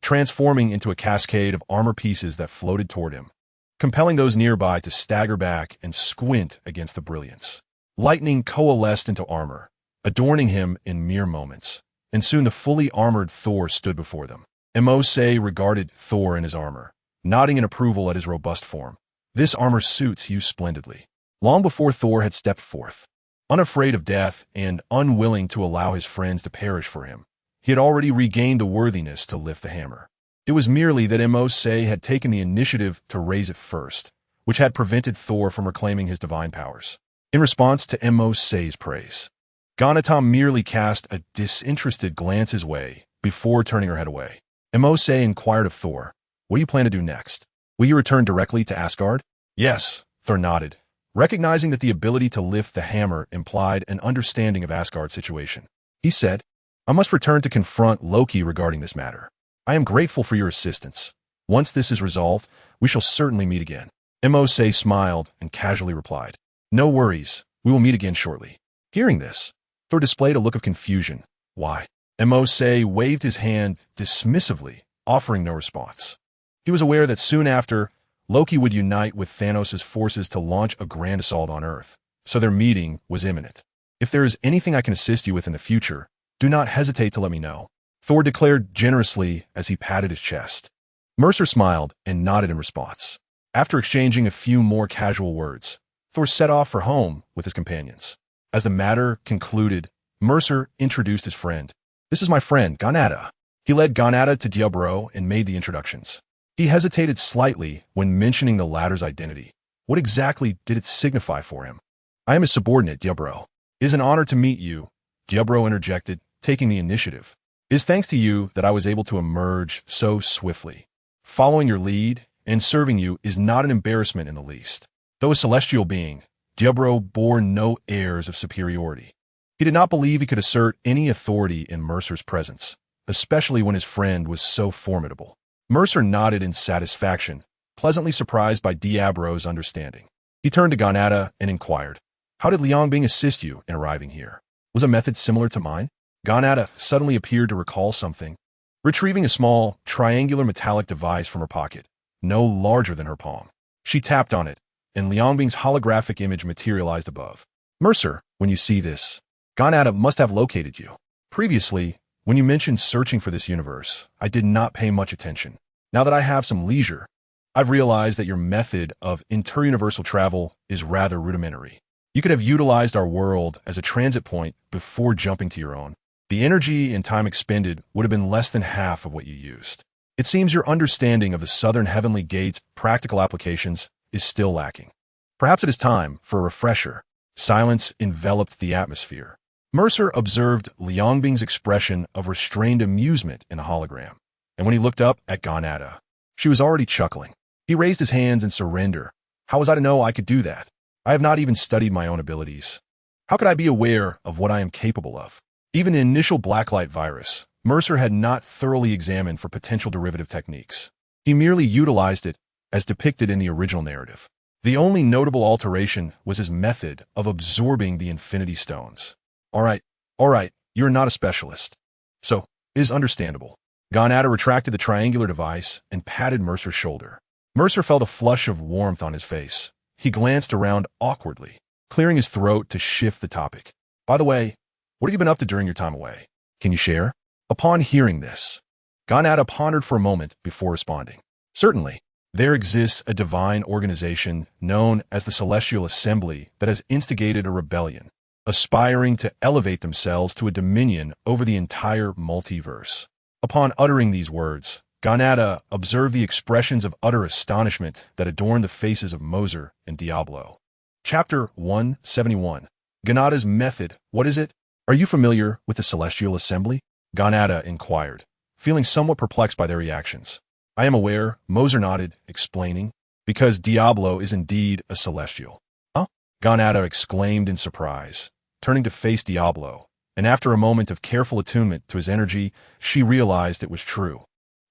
transforming into a cascade of armor pieces that floated toward him, compelling those nearby to stagger back and squint against the brilliance. Lightning coalesced into armor, adorning him in mere moments, and soon the fully armored Thor stood before them. Mose regarded Thor in his armor, nodding in approval at his robust form. "This armor suits you splendidly." Long before Thor had stepped forth, unafraid of death and unwilling to allow his friends to perish for him, he had already regained the worthiness to lift the hammer. It was merely that Mose had taken the initiative to raise it first, which had prevented Thor from reclaiming his divine powers. In response to Mose's praise, Ganata merely cast a disinterested glance his way before turning her head away. Mose inquired of Thor, "What do you plan to do next? Will you return directly to Asgard?" "Yes," Thor nodded, recognizing that the ability to lift the hammer implied an understanding of Asgard's situation. He said, "I must return to confront Loki regarding this matter. I am grateful for your assistance. Once this is resolved, we shall certainly meet again." Mose smiled and casually replied, "No worries, we will meet again shortly." Hearing this, Thor displayed a look of confusion. "Why?" Mose waved his hand dismissively, offering no response. He was aware that soon after, Loki would unite with Thanos' forces to launch a grand assault on Earth, so their meeting was imminent. "If there is anything I can assist you with in the future, do not hesitate to let me know," Thor declared generously as he patted his chest. Mercer smiled and nodded in response. After exchanging a few more casual words, Thor set off for home with his companions. As the matter concluded, Mercer introduced his friend. "This is my friend, Ganada." He led Ganada to Diablo and made the introductions. He hesitated slightly when mentioning the latter's identity, What exactly did it signify for him? I am his subordinate, Diablo. It is an honor to meet you, Diablo interjected, taking the initiative. It is thanks to you that I was able to emerge so swiftly. Following your lead and serving you is not an embarrassment in the least. Though a celestial being, Diablo bore no airs of superiority. He did not believe he could assert any authority in Mercer's presence, especially when his friend was so formidable. Mercer nodded in satisfaction, pleasantly surprised by Diablo's understanding. He turned to Ganada and inquired, "How did Liangbing assist you in arriving here? Was a method similar to mine?" Ganada suddenly appeared to recall something. Retrieving a small, triangular metallic device from her pocket, no larger than her palm, she tapped on it, and Liangbing's holographic image materialized above. "Mercer, when you see this, Ganada must have located you. Previously, when you mentioned searching for this universe, I did not pay much attention. Now that I have some leisure, I've realized that your method of interuniversal travel is rather rudimentary. You could have utilized our world as a transit point before jumping to your own. The energy and time expended would have been less than half of what you used. It seems your understanding of the Southern Heavenly Gate's practical applications is still lacking. Perhaps it is time for a refresher." Silence enveloped the atmosphere. Mercer observed Liangbing's expression of restrained amusement in the hologram, and when he looked up at Ganada, she was already chuckling. He raised his hands in surrender. "How was I to know I could do that? I have not even studied my own abilities. How could I be aware of what I am capable of?" Even the initial Blacklight Virus, Mercer had not thoroughly examined for potential derivative techniques. He merely utilized it as depicted in the original narrative. The only notable alteration was his method of absorbing the Infinity Stones. All right, you're not a specialist. So, it is understandable." Ganada retracted the triangular device and patted Mercer's shoulder. Mercer felt a flush of warmth on his face. He glanced around awkwardly, clearing his throat to shift the topic. "By the way, what have you been up to during your time away? Can you share?" Upon hearing this, Ganada pondered for a moment before responding. "Certainly. There exists a divine organization known as the Celestial Assembly that has instigated a rebellion, aspiring to elevate themselves to a dominion over the entire multiverse." Upon uttering these words, Ganada observed the expressions of utter astonishment that adorned the faces of Mercer and Diablo. Chapter 171. Ganada's Method. What is it? Are you familiar with the Celestial Assembly? Ganada inquired, feeling somewhat perplexed by their reactions. "I am aware," Mercer nodded, explaining, "because Diablo is indeed a celestial." "Huh?" Ganada exclaimed in surprise, turning to face Diablo, and after a moment of careful attunement to his energy, she realized it was true.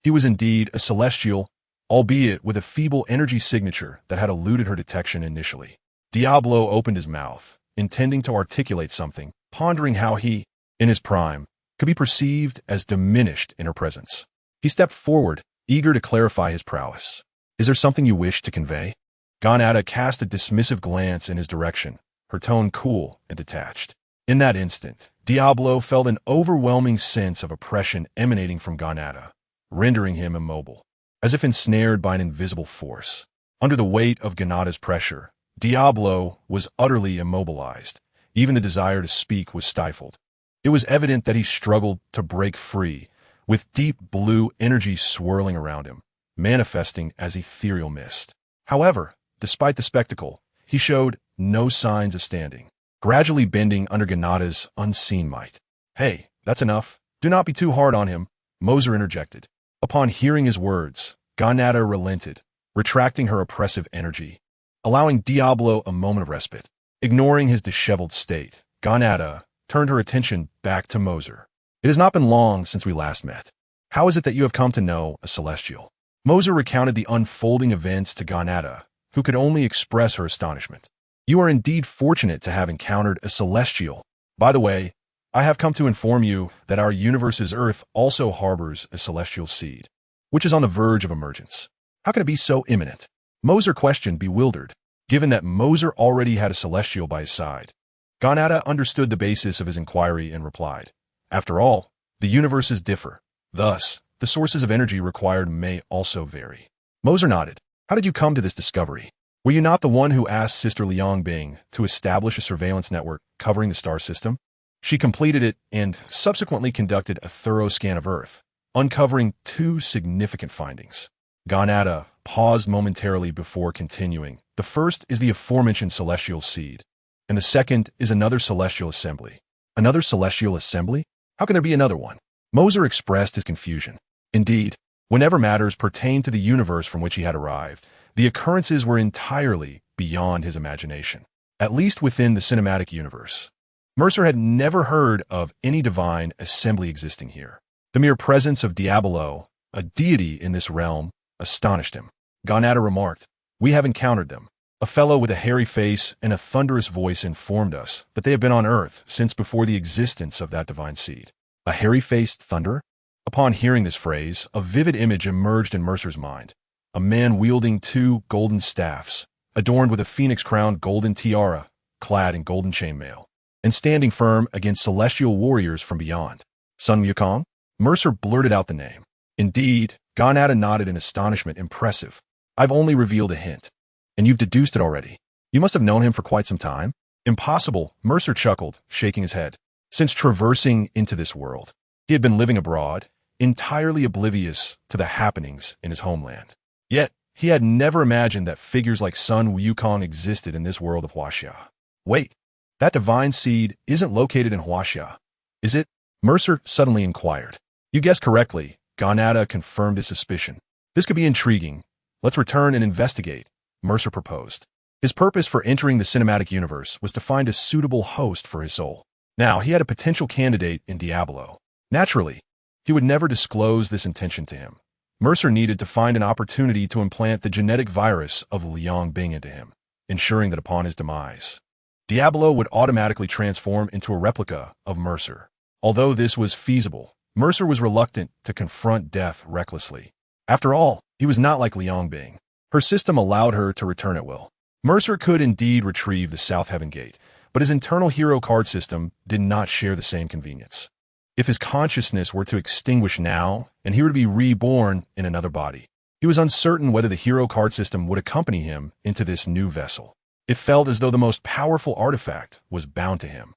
He was indeed a celestial, albeit with a feeble energy signature that had eluded her detection initially. Diablo opened his mouth, intending to articulate something, pondering how he, in his prime, could be perceived as diminished in her presence. He stepped forward, eager to clarify his prowess. "Is there something you wish to convey?" Ganada cast a dismissive glance in his direction, her tone cool and detached. In that instant, Diablo felt an overwhelming sense of oppression emanating from Ganada, rendering him immobile, as if ensnared by an invisible force. Under the weight of Ganada's pressure, Diablo was utterly immobilized. Even the desire to speak was stifled. It was evident that he struggled to break free, with deep blue energy swirling around him, manifesting as ethereal mist. However, despite the spectacle, he showed no signs of standing, gradually bending under Ganada's unseen might. "Hey, that's enough. Do not be too hard on him," Mercer interjected. Upon hearing his words, Ganada relented, retracting her oppressive energy, allowing Diablo a moment of respite. Ignoring his disheveled state, Ganada turned her attention back to Mercer. "It has not been long since we last met. How is it that you have come to know a celestial?" Mercer recounted the unfolding events to Ganada, who could only express her astonishment. "You are indeed fortunate to have encountered a celestial. By the way, I have come to inform you that our universe's Earth also harbors a celestial seed, which is on the verge of emergence." "How can it be so imminent?" Mercer questioned, bewildered, given that Mercer already had a celestial by his side. Ganada understood the basis of his inquiry and replied, "After all, the universes differ. Thus, the sources of energy required may also vary." Mercer nodded. "How did you come to this discovery? Were you not the one who asked Sister Liangbing to establish a surveillance network covering the star system? She completed it and subsequently conducted a thorough scan of Earth, uncovering two significant findings." Ganada paused momentarily before continuing, The first is the aforementioned celestial seed, and the second is another celestial assembly. Another celestial assembly? How can there be another one? Mercer expressed his confusion. Indeed, whenever matters pertained to the universe from which he had arrived, the occurrences were entirely beyond his imagination, at least within the cinematic universe. Mercer had never heard of any divine assembly existing here. The mere presence of Diablo, a deity in this realm, astonished him. Gonata remarked, "We have encountered them. A fellow with a hairy face and a thunderous voice informed us that they have been on Earth since before the existence of that divine seed." A hairy-faced thunderer? Upon hearing this phrase, a vivid image emerged in Mercer's mind. A man wielding two golden staffs, adorned with a phoenix-crowned golden tiara, clad in golden chainmail, and standing firm against celestial warriors from beyond. Sun Wukong? Mercer blurted out the name. Indeed, Gonata nodded in astonishment. Impressive. I've only revealed a hint. And you've deduced it already. You must have known him for quite some time. Impossible, Mercer chuckled, shaking his head. Since traversing into this world, he had been living abroad, entirely oblivious to the happenings in his homeland. Yet, he had never imagined that figures like Sun Wukong existed in this world of Huaxia. Wait, that divine seed isn't located in Huaxia, is it? Mercer suddenly inquired. You guessed correctly, Gonata confirmed his suspicion. This could be intriguing. Let's return and investigate, Mercer proposed. His purpose for entering the cinematic universe was to find a suitable host for his soul. Now, he had a potential candidate in Diablo. Naturally, he would never disclose this intention to him. Mercer needed to find an opportunity to implant the genetic virus of Liang Bing into him, ensuring that upon his demise, Diablo would automatically transform into a replica of Mercer. Although this was feasible, Mercer was reluctant to confront death recklessly. After all, he was not like Liang Bing. Her system allowed her to return at will. Mercer could indeed retrieve the South Heaven Gate, but his internal hero card system did not share the same convenience. If his consciousness were to extinguish now, and he were to be reborn in another body, he was uncertain whether the hero card system would accompany him into this new vessel. It felt as though the most powerful artifact was bound to him.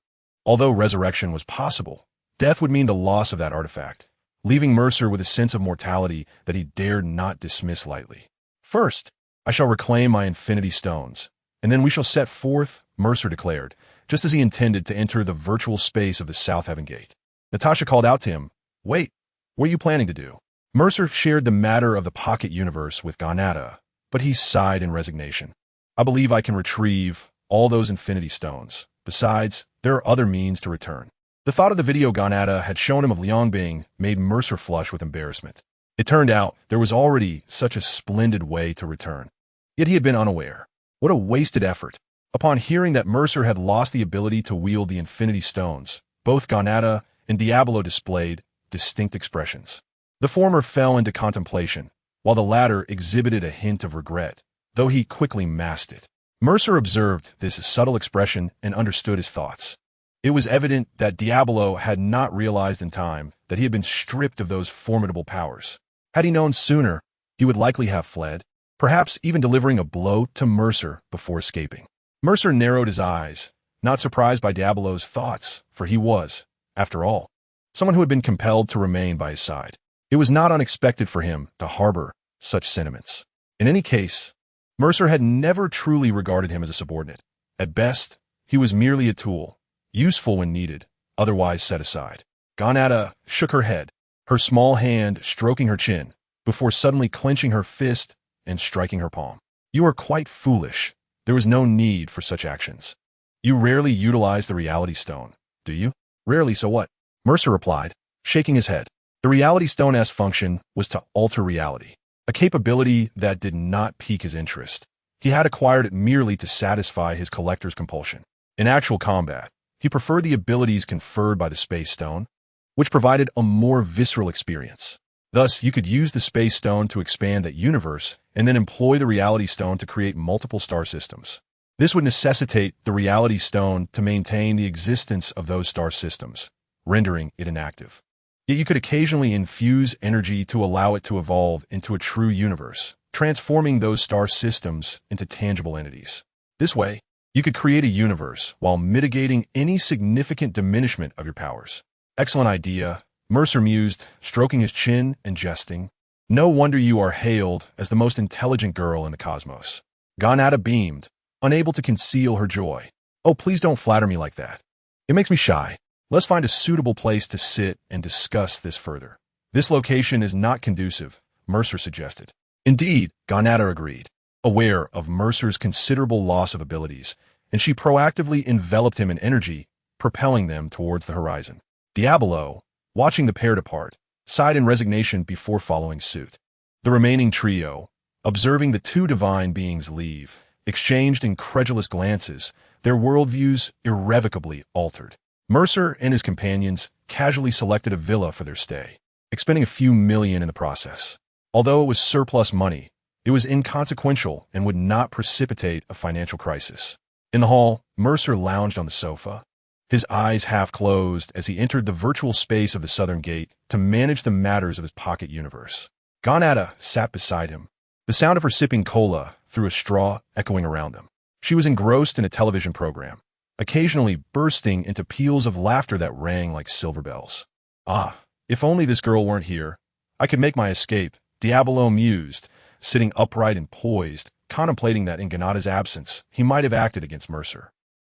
Although resurrection was possible, death would mean the loss of that artifact, leaving Mercer with a sense of mortality that he dared not dismiss lightly. First, I shall reclaim my infinity stones, and then we shall set forth, Mercer declared, just as he intended to enter the virtual space of the South Heaven Gate. Natasha called out to him, "Wait, what are you planning to do?" Mercer shared the matter of the pocket universe with Gonata, but he sighed in resignation. "I believe I can retrieve all those infinity stones. Besides, there are other means to return." The thought of the video Gonata had shown him of Liang Bing made Mercer flush with embarrassment. It turned out there was already such a splendid way to return. Yet he had been unaware. What a wasted effort. Upon hearing that Mercer had lost the ability to wield the infinity stones, both Gonata and Diablo displayed distinct expressions. The former fell into contemplation, while the latter exhibited a hint of regret, though he quickly masked it. Mercer observed this subtle expression and understood his thoughts. It was evident that Diablo had not realized in time that he had been stripped of those formidable powers. Had he known sooner, he would likely have fled, perhaps even delivering a blow to Mercer before escaping. Mercer narrowed his eyes, not surprised by Diablo's thoughts, for he was, after all, someone who had been compelled to remain by his side. It was not unexpected for him to harbor such sentiments. In any case, Mercer had never truly regarded him as a subordinate. At best, he was merely a tool, useful when needed, otherwise set aside. Gonata shook her head, her small hand stroking her chin, before suddenly clenching her fist and striking her palm. "You are quite foolish. There was no need for such actions. You rarely utilize the reality stone, do you?" "Rarely, so what?" Mercer replied, shaking his head. The reality stone's function was to alter reality, a capability that did not pique his interest. He had acquired it merely to satisfy his collector's compulsion. In actual combat, he preferred the abilities conferred by the Space Stone, which provided a more visceral experience. Thus, you could use the Space Stone to expand that universe and then employ the Reality Stone to create multiple star systems. This would necessitate the Reality Stone to maintain the existence of those star systems, rendering it inactive. Yet you could occasionally infuse energy to allow it to evolve into a true universe, transforming those star systems into tangible entities. This way, you could create a universe while mitigating any significant diminishment of your powers. "Excellent idea," Mercer mused, stroking his chin and jesting. "No wonder you are hailed as the most intelligent girl in the cosmos." Ganata beamed, unable to conceal her joy. Oh, please don't flatter me like that. It makes me shy. Let's find a suitable place to sit and discuss this further. This location is not conducive, Mercer suggested. Indeed, Ganata agreed, aware of Mercer's considerable loss of abilities, and she proactively enveloped him in energy, propelling them towards the horizon. Diablo, watching the pair depart, sighed in resignation before following suit. The remaining trio, observing the two divine beings leave, exchanged incredulous glances, their worldviews irrevocably altered. Mercer and his companions casually selected a villa for their stay, expending a few million in the process. Although it was surplus money, it was inconsequential and would not precipitate a financial crisis. In the hall, Mercer lounged on the sofa, his eyes half closed as he entered the virtual space of the southern gate to manage the matters of his pocket universe. Ganata sat beside him, the sound of her sipping cola through a straw echoing around them. She was engrossed in a television program, occasionally bursting into peals of laughter that rang like silver bells. Ah, if only this girl weren't here, I could make my escape, Diablo mused, sitting upright and poised, contemplating that in Ganata's absence, he might have acted against Mercer.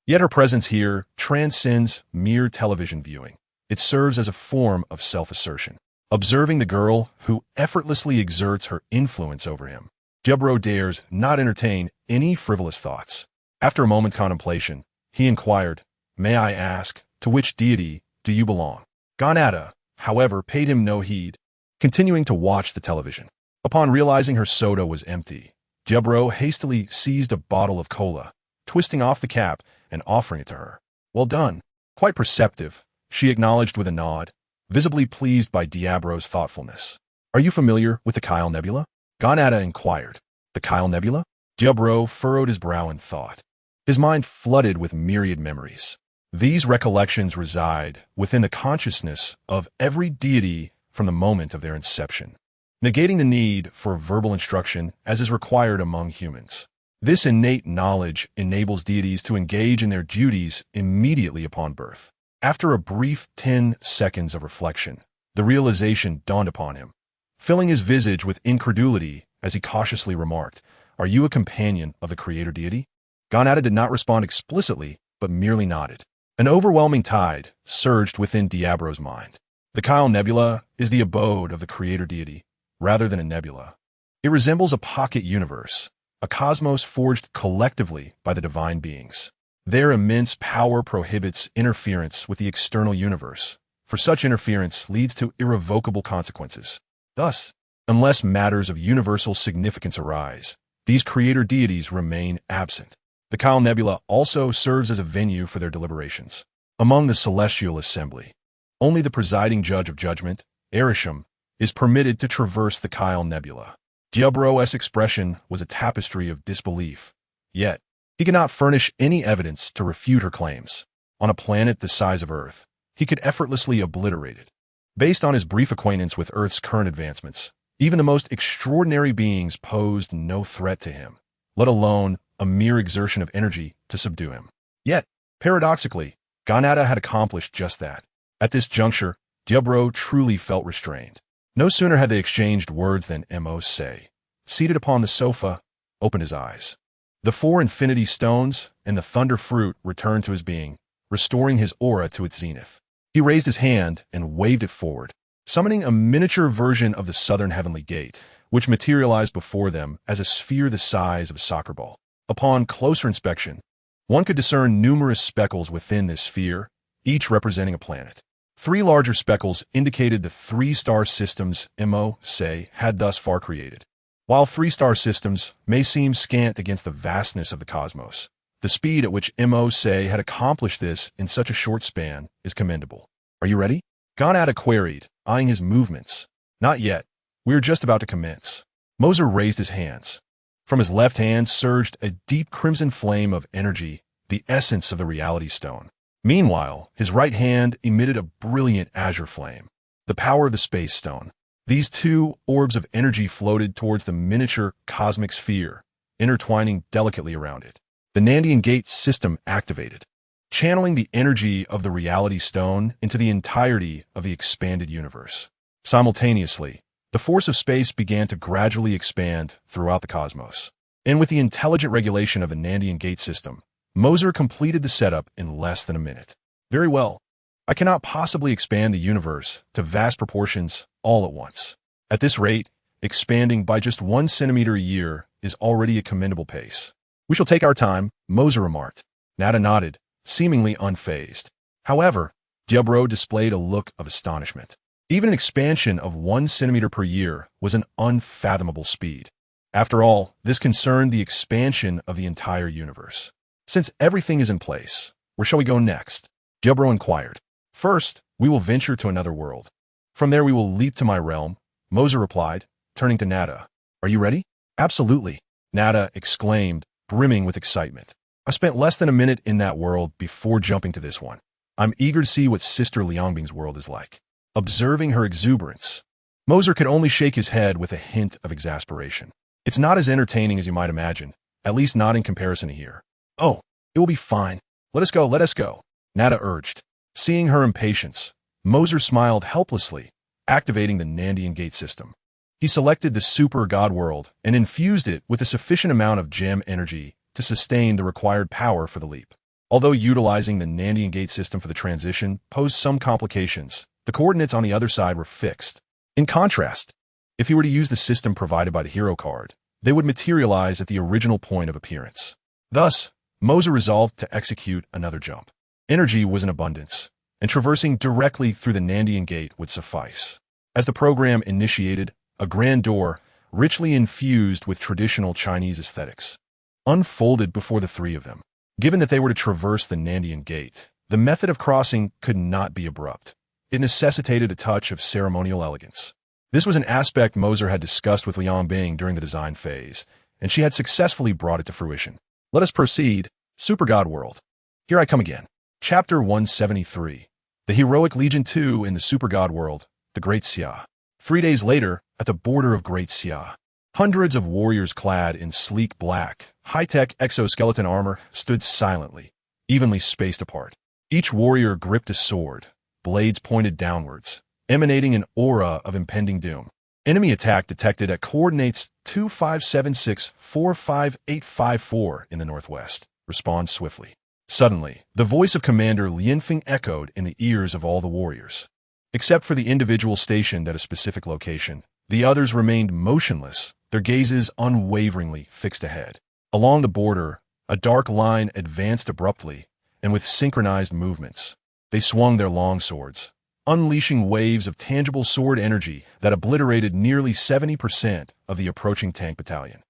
Yet her presence here transcends mere television viewing. It serves as a form of self-assertion. Observing the girl who effortlessly exerts her influence over him, Diablo dares not entertain any frivolous thoughts. After a moment's contemplation, he inquired, "May I ask, to which deity do you belong?" Ganata, however, paid him no heed, continuing to watch the television. Upon realizing her soda was empty, Diablo hastily seized a bottle of cola, twisting off the cap and offering it to her. "Well done. Quite perceptive," she acknowledged with a nod, visibly pleased by Diablo's thoughtfulness. "Are you familiar with the Kyle Nebula?" Ganata inquired. "The Kyle Nebula?" Diablo furrowed his brow in thought, his mind flooded with myriad memories. These recollections reside within the consciousness of every deity from the moment of their inception, negating the need for verbal instruction as is required among humans. This innate knowledge enables deities to engage in their duties immediately upon birth. After a brief 10 seconds of reflection, the realization dawned upon him, filling his visage with incredulity as he cautiously remarked, "Are you a companion of the creator deity?" Ganata did not respond explicitly, but merely nodded. An overwhelming tide surged within Diablo's mind. The Kyle Nebula is the abode of the creator deity, rather than a nebula. It resembles a pocket universe, a cosmos forged collectively by the divine beings. Their immense power prohibits interference with the external universe, for such interference leads to irrevocable consequences. Thus, unless matters of universal significance arise, these creator deities remain absent. The Kyle Nebula also serves as a venue for their deliberations. Among the celestial assembly, only the presiding judge of judgment, Erisham, is permitted to traverse the Kyle Nebula. Diablo's expression was a tapestry of disbelief, yet he could not furnish any evidence to refute her claims. On a planet the size of Earth, he could effortlessly obliterate it. Based on his brief acquaintance with Earth's current advancements, even the most extraordinary beings posed no threat to him, let alone a mere exertion of energy to subdue him. Yet, paradoxically, Ganata had accomplished just that. At this juncture, Diablo truly felt restrained. No sooner had they exchanged words than Mercer, seated upon the sofa, opened his eyes. The 4 infinity stones and the thunder fruit returned to his being, restoring his aura to its zenith. He raised his hand and waved it forward, summoning a miniature version of the southern heavenly gate, which materialized before them as a sphere the size of a soccer ball. Upon closer inspection, one could discern numerous speckles within this sphere, each representing a planet. 3 larger speckles indicated the 3-star systems Mercer had thus far created. While 3-star systems may seem scant against the vastness of the cosmos, the speed at which Mercer had accomplished this in such a short span is commendable. "Are you ready?" Ganata queried, eyeing his movements. "Not yet. We are just about to commence." Mercer raised his hands. From his left hand surged a deep crimson flame of energy, the essence of the reality stone. Meanwhile, his right hand emitted a brilliant azure flame, the power of the space stone. These 2 orbs of energy floated towards the miniature cosmic sphere, intertwining delicately around it. The Nandian Gate system activated, channeling the energy of the reality stone into the entirety of the expanded universe. Simultaneously, the force of space began to gradually expand throughout the cosmos. And with the intelligent regulation of the Nandian gate system, Mercer completed the setup in less than a minute. Very well. I cannot possibly expand the universe to vast proportions all at once. At this rate, expanding by just 1 centimeter a year is already a commendable pace. We shall take our time, Mercer remarked. Nada nodded, seemingly unfazed. However, Diablo displayed a look of astonishment. Even an expansion of 1 centimeter per year was an unfathomable speed. After all, this concerned the expansion of the entire universe. Since everything is in place, where shall we go next? Diablo inquired. First, we will venture to another world. From there we will leap to my realm, Mercer replied, turning to Nada. Are you ready? Absolutely, Nada exclaimed, brimming with excitement. I spent less than a minute in that world before jumping to this one. I'm eager to see what Sister Liangbing's world is like. Observing her exuberance, Mercer could only shake his head with a hint of exasperation. It's not as entertaining as you might imagine, at least not in comparison to here. Oh, it will be fine. Let us go, Nada urged. Seeing her impatience, Mercer smiled helplessly, activating the Nandian gate system. He selected the super god world and infused it with a sufficient amount of gem energy to sustain the required power for the leap. Although utilizing the Nandian gate system for the transition posed some complications, the coordinates on the other side were fixed. In contrast, if he were to use the system provided by the hero card, they would materialize at the original point of appearance. Thus, Mercer resolved to execute another jump. Energy was in abundance, and traversing directly through the Nandian gate would suffice. As the program initiated, a grand door, richly infused with traditional Chinese aesthetics, unfolded before the three of them. Given that they were to traverse the Nandian gate, the method of crossing could not be abrupt. It necessitated a touch of ceremonial elegance. This was an aspect Mercer had discussed with Liangbing during the design phase, and she had successfully brought it to fruition. Let us proceed, Super God World. Here I come again. Chapter 173. The Heroic Legion 2 in the Super God World, the Great Xia. 3 days later, at the border of Great Xia, hundreds of warriors clad in sleek black, high-tech exoskeleton armor stood silently, evenly spaced apart. Each warrior gripped a sword, blades pointed downwards, emanating an aura of impending doom. Enemy attack detected at coordinates 2576-45854 in the northwest. Respond swiftly. Suddenly, the voice of Commander Lianfeng echoed in the ears of all the warriors. Except for the individual stationed at a specific location, the others remained motionless, their gazes unwaveringly fixed ahead. Along the border, a dark line advanced abruptly, and with synchronized movements. They swung their long swords, unleashing waves of tangible sword energy that obliterated nearly 70% of the approaching tank battalion.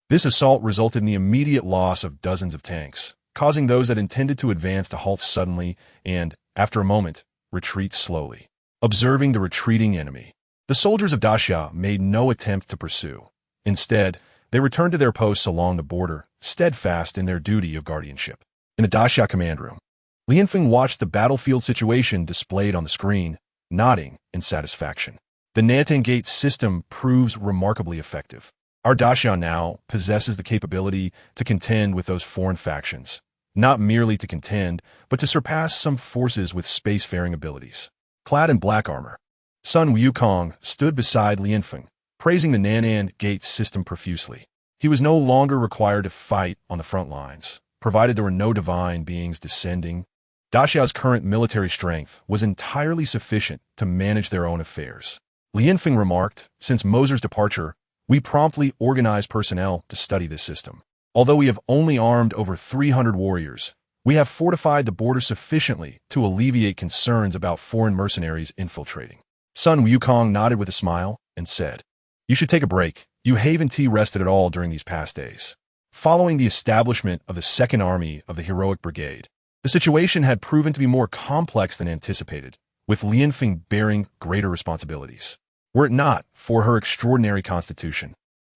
This assault resulted in the immediate loss of dozens of tanks, causing those that intended to advance to halt suddenly and, after a moment, retreat slowly. Observing the retreating enemy, the soldiers of Daxia made no attempt to pursue. Instead, they returned to their posts along the border, steadfast in their duty of guardianship. In the Daxia command room, Lianfeng watched the battlefield situation displayed on the screen, nodding in satisfaction. The Nandian gate system proves remarkably effective. Our Daxia now possesses the capability to contend with those foreign factions, not merely to contend, but to surpass some forces with spacefaring abilities. Clad in black armor, Sun Wukong stood beside Lianfeng, praising the Nandian gate system profusely. He was no longer required to fight on the front lines, provided there were no divine beings descending. Daxia's current military strength was entirely sufficient to manage their own affairs. Lianfeng remarked, since Mercer's departure, we promptly organized personnel to study this system. Although we have only armed over 300 warriors, we have fortified the border sufficiently to alleviate concerns about foreign mercenaries infiltrating. Sun Wukong nodded with a smile and said, You should take a break. You haven't rested at all during these past days. Following the establishment of the Second Army of the Heroic Brigade, the situation had proven to be more complex than anticipated, with Lianfeng bearing greater responsibilities. Were it not for her extraordinary constitution,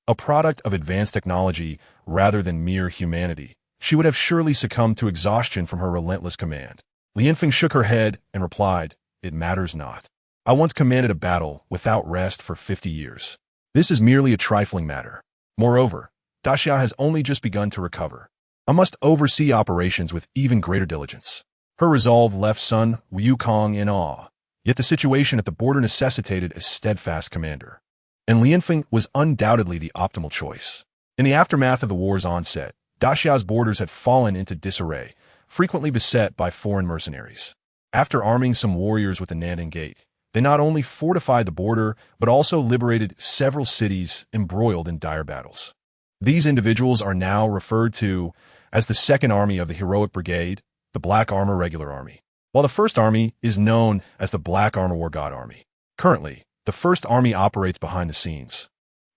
a product of advanced technology rather than mere humanity, she would have surely succumbed to exhaustion from her relentless command. Lianfeng shook her head and replied, It matters not. I once commanded a battle without rest for 50 years. This is merely a trifling matter. Moreover, Daxia has only just begun to recover. I must oversee operations with even greater diligence. Her resolve left Sun Wukong in awe, yet the situation at the border necessitated a steadfast commander. And Lianfeng was undoubtedly the optimal choice. In the aftermath of the war's onset, Daxia's borders had fallen into disarray, frequently beset by foreign mercenaries. After arming some warriors with the Nandan Gate, they not only fortified the border, but also liberated several cities embroiled in dire battles. These individuals are now referred to as the Second Army of the Heroic Brigade, the Black Armor Regular Army, while the First Army is known as the Black Armor War God Army. Currently, the First Army operates behind the scenes.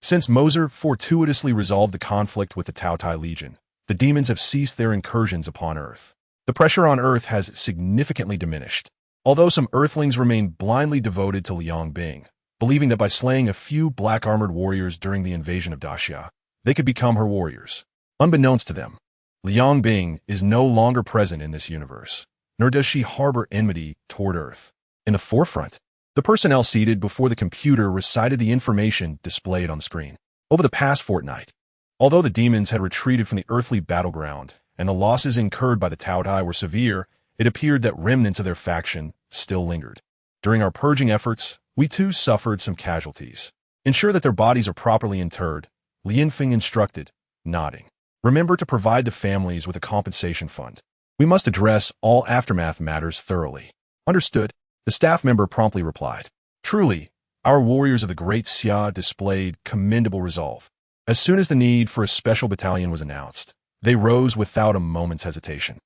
Since Mercer fortuitously resolved the conflict with the Tao Tai Legion, the demons have ceased their incursions upon Earth. The pressure on Earth has significantly diminished, although some Earthlings remain blindly devoted to Liang Bing, believing that by slaying a few black-armored warriors during the invasion of Daxia, they could become her warriors. Unbeknownst to them, Liang Bing is no longer present in this universe, nor does she harbor enmity toward Earth. In the forefront, the personnel seated before the computer recited the information displayed on the screen. Over the past fortnight, although the demons had retreated from the earthly battleground and the losses incurred by the Tao Tai were severe, it appeared that remnants of their faction still lingered. During our purging efforts, we too suffered some casualties. Ensure that their bodies are properly interred, Lianfeng instructed, nodding. Remember to provide the families with a compensation fund. We must address all aftermath matters thoroughly. Understood. The staff member promptly replied. Truly, our warriors of the Great Xia displayed commendable resolve. As soon as the need for a special battalion was announced, they rose without a moment's hesitation.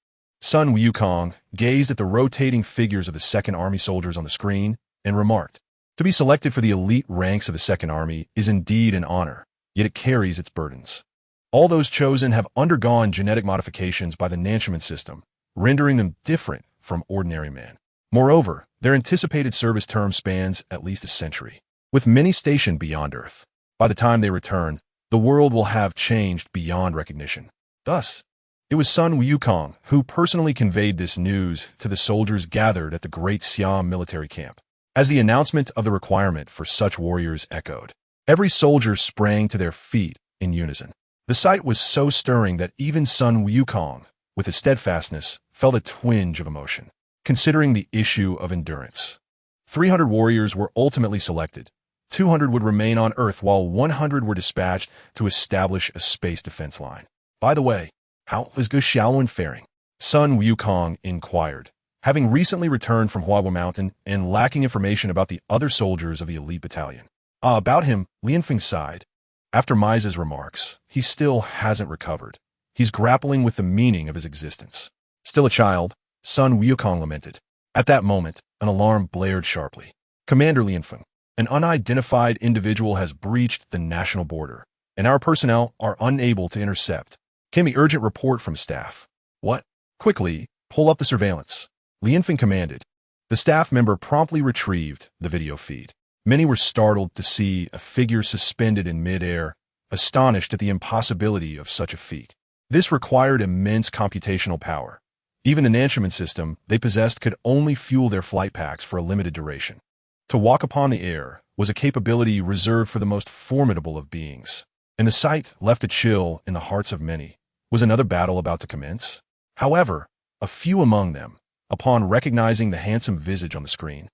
Sun Wukong gazed at the rotating figures of the Second Army soldiers on the screen and remarked, "To be selected for the elite ranks of the Second Army is indeed an honor, yet it carries its burdens. All those chosen have undergone genetic modifications by the Nanchaman system, rendering them different from ordinary men. Moreover, their anticipated service term spans at least a century, with many stationed beyond Earth. By the time they return, the world will have changed beyond recognition." Thus, it was Sun Wukong who personally conveyed this news to the soldiers gathered at the Great Xia military camp. As the announcement of the requirement for such warriors echoed, every soldier sprang to their feet in unison. The sight was so stirring that even Sun Wukong, with his steadfastness, felt a twinge of emotion. Considering the issue of endurance, 300 warriors were ultimately selected. 200 would remain on Earth while 100 were dispatched to establish a space defense line. By the way, how is Gu Xiaolun faring? Sun Wukong inquired, having recently returned from Huahua Mountain and lacking information about the other soldiers of the elite battalion. About him, Lianfeng sighed. After Miza's remarks, he still hasn't recovered. He's grappling with the meaning of his existence. Still a child, Sun Wukong lamented. At that moment, an alarm blared sharply. "Commander Lianfeng, an unidentified individual has breached the national border, and our personnel are unable to intercept. Came the urgent report from staff." "What?" "Quickly, pull up the surveillance," Lianfeng commanded. The staff member promptly retrieved the video feed. Many were startled to see a figure suspended in midair, astonished at the impossibility of such a feat. This required immense computational power. Even the Nanchaman system they possessed could only fuel their flight packs for a limited duration. To walk upon the air was a capability reserved for the most formidable of beings, and the sight left a chill in the hearts of many. Was another battle about to commence? However, a few among them, upon recognizing the handsome visage on the screen,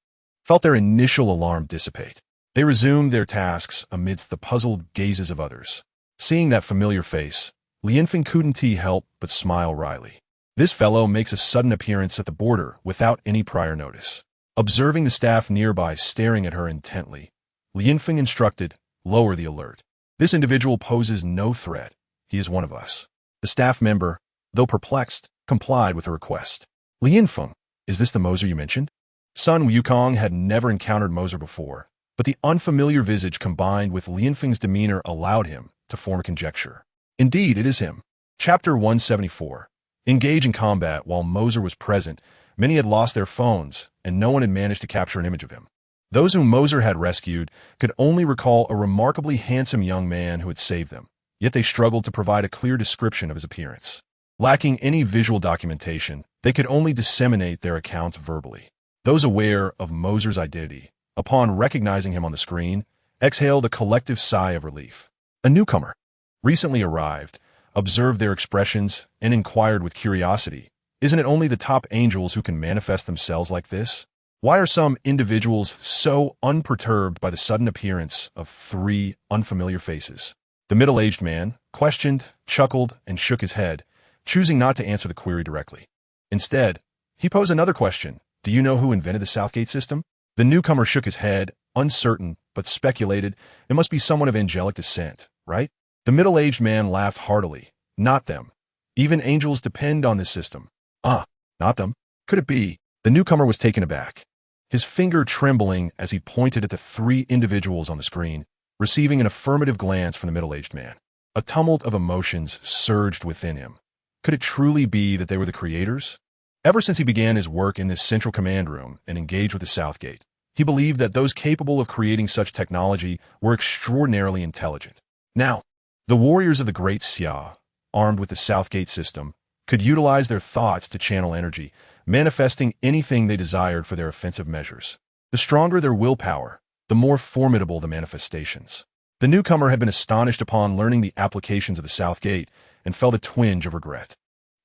felt their initial alarm dissipate. They resumed their tasks amidst the puzzled gazes of others. Seeing that familiar face, Lianfeng couldn't help but smile wryly. This fellow makes a sudden appearance at the border without any prior notice. Observing the staff nearby staring at her intently, Lianfeng instructed, "Lower the alert. This individual poses no threat. He is one of us." The staff member, though perplexed, complied with her request. "Lianfeng, is this the Mercer you mentioned?" Sun Wukong had never encountered Mercer before, but the unfamiliar visage combined with Lianfeng's demeanor allowed him to form a conjecture. Indeed, it is him. Chapter 174. Engage in combat. While Mercer was present, many had lost their phones, and no one had managed to capture an image of him. Those whom Mercer had rescued could only recall a remarkably handsome young man who had saved them, yet they struggled to provide a clear description of his appearance. Lacking any visual documentation, they could only disseminate their accounts verbally. Those aware of Mercer's identity, upon recognizing him on the screen, exhaled a collective sigh of relief. A newcomer, recently arrived, observed their expressions and inquired with curiosity, "Isn't it only the top angels who can manifest themselves like this? Why are some individuals so unperturbed by the sudden appearance of 3 unfamiliar faces?" The middle-aged man questioned, chuckled, and shook his head, choosing not to answer the query directly. Instead, he posed another question. Do you know who invented the Southgate system? The newcomer shook his head, uncertain, but speculated it must be someone of angelic descent, right? The middle-aged man laughed heartily. Not them. Even angels depend on this system. Ah, not them. Could it be? The newcomer was taken aback, his finger trembling as he pointed at the three individuals on the screen, receiving an affirmative glance from the middle-aged man. A tumult of emotions surged within him. Could it truly be that they were the creators? Ever since he began his work in this central command room and engaged with the Southgate, he believed that those capable of creating such technology were extraordinarily intelligent. Now, the warriors of the Great Xia, armed with the Southgate system, could utilize their thoughts to channel energy, manifesting anything they desired for their offensive measures. The stronger their willpower, the more formidable the manifestations. The newcomer had been astonished upon learning the applications of the Southgate and felt a twinge of regret.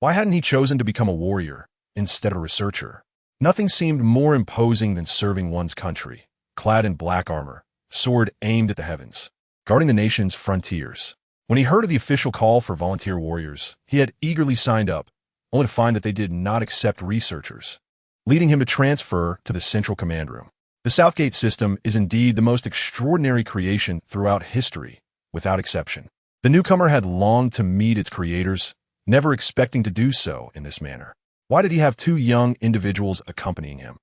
Why hadn't he chosen to become a warrior instead of a researcher? Nothing seemed more imposing than serving one's country, clad in black armor, sword aimed at the heavens, guarding the nation's frontiers. When he heard of the official call for volunteer warriors, he had eagerly signed up, only to find that they did not accept researchers, leading him to transfer to the central command room. The Southgate system is indeed the most extraordinary creation throughout history, without exception. The newcomer had longed to meet its creators, never expecting to do so in this manner. Why did he have two young individuals accompanying him?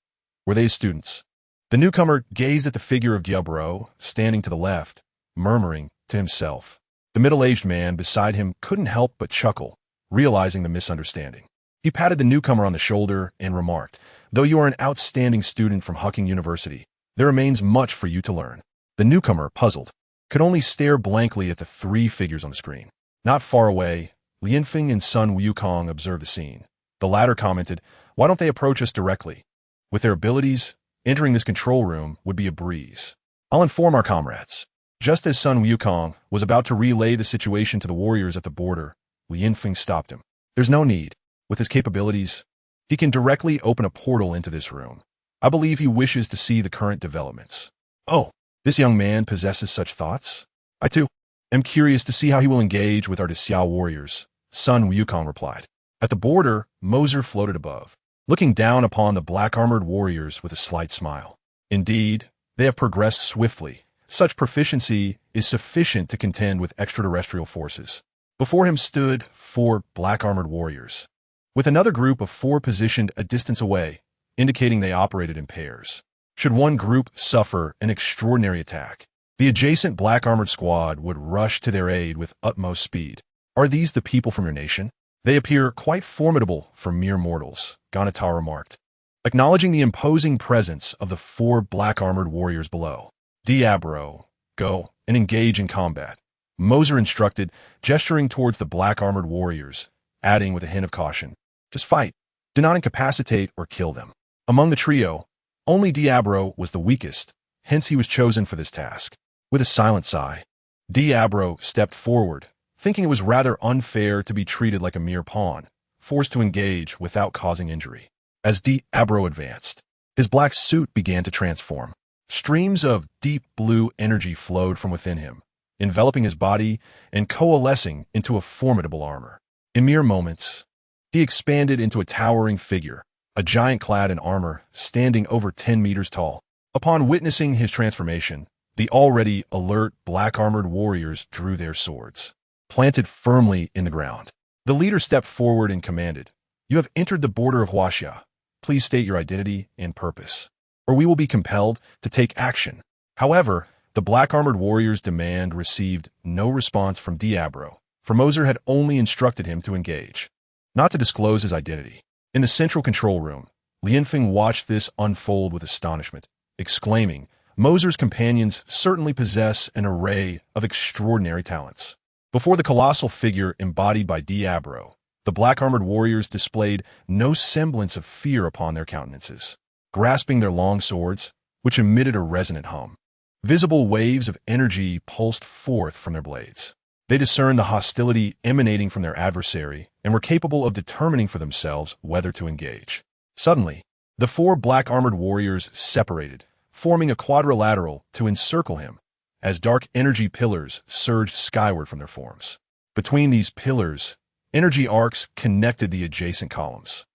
Were they his students? The newcomer gazed at the figure of Diablo, standing to the left, murmuring to himself. The middle-aged man beside him couldn't help but chuckle, realizing the misunderstanding. He patted the newcomer on the shoulder and remarked, "Though you are an outstanding student from Hucking University, there remains much for you to learn." The newcomer, puzzled, could only stare blankly at the three figures on the screen. Not far away, Lianfeng and Sun Wukong observed the scene. The latter commented, "Why don't they approach us directly? With their abilities, entering this control room would be a breeze. I'll inform our comrades." Just as Sun Wukong was about to relay the situation to the warriors at the border, Lianfeng stopped him. "There's no need. With his capabilities, he can directly open a portal into this room. I believe he wishes to see the current developments." "Oh, this young man possesses such thoughts? I too am curious to see how he will engage with our Xia warriors," Sun Wukong replied. At the border, Mercer floated above, looking down upon the black-armored warriors with a slight smile. Indeed, they have progressed swiftly. Such proficiency is sufficient to contend with extraterrestrial forces. Before him stood 4 black-armored warriors, with another group of 4 positioned a distance away, indicating they operated in pairs. Should one group suffer an extraordinary attack, the adjacent black-armored squad would rush to their aid with utmost speed. "Are these the people from your nation? They appear quite formidable for mere mortals," Ganatar remarked, acknowledging the imposing presence of the 4 black-armored warriors below. "Diablo, go and engage in combat," Mercer instructed, gesturing towards the black-armored warriors, adding with a hint of caution, "Just fight. Do not incapacitate or kill them." Among the trio, only Diablo was the weakest, hence he was chosen for this task. With a silent sigh, Diablo stepped forward, thinking it was rather unfair to be treated like a mere pawn, forced to engage without causing injury. As Diablo advanced, his black suit began to transform. Streams of deep blue energy flowed from within him, enveloping his body and coalescing into a formidable armor. In mere moments, he expanded into a towering figure, a giant clad in armor, standing over 10 meters tall. Upon witnessing his transformation, the already alert black-armored warriors drew their swords, planted firmly in the ground. The leader stepped forward and commanded, "You have entered the border of Huaxia. Please state your identity and purpose, or we will be compelled to take action." However, the black-armored warrior's demand received no response from Diablo, for Mercer had only instructed him to engage, not to disclose his identity. In the central control room, Lianfeng watched this unfold with astonishment, exclaiming, "Mercer's companions certainly possess an array of extraordinary talents." Before the colossal figure embodied by Diablo, the black-armored warriors displayed no semblance of fear upon their countenances, grasping their long swords, which emitted a resonant hum. Visible waves of energy pulsed forth from their blades. They discerned the hostility emanating from their adversary and were capable of determining for themselves whether to engage. Suddenly, the 4 black-armored warriors separated, forming a quadrilateral to encircle him, as dark energy pillars surged skyward from their forms. Between these pillars, energy arcs connected the adjacent columns.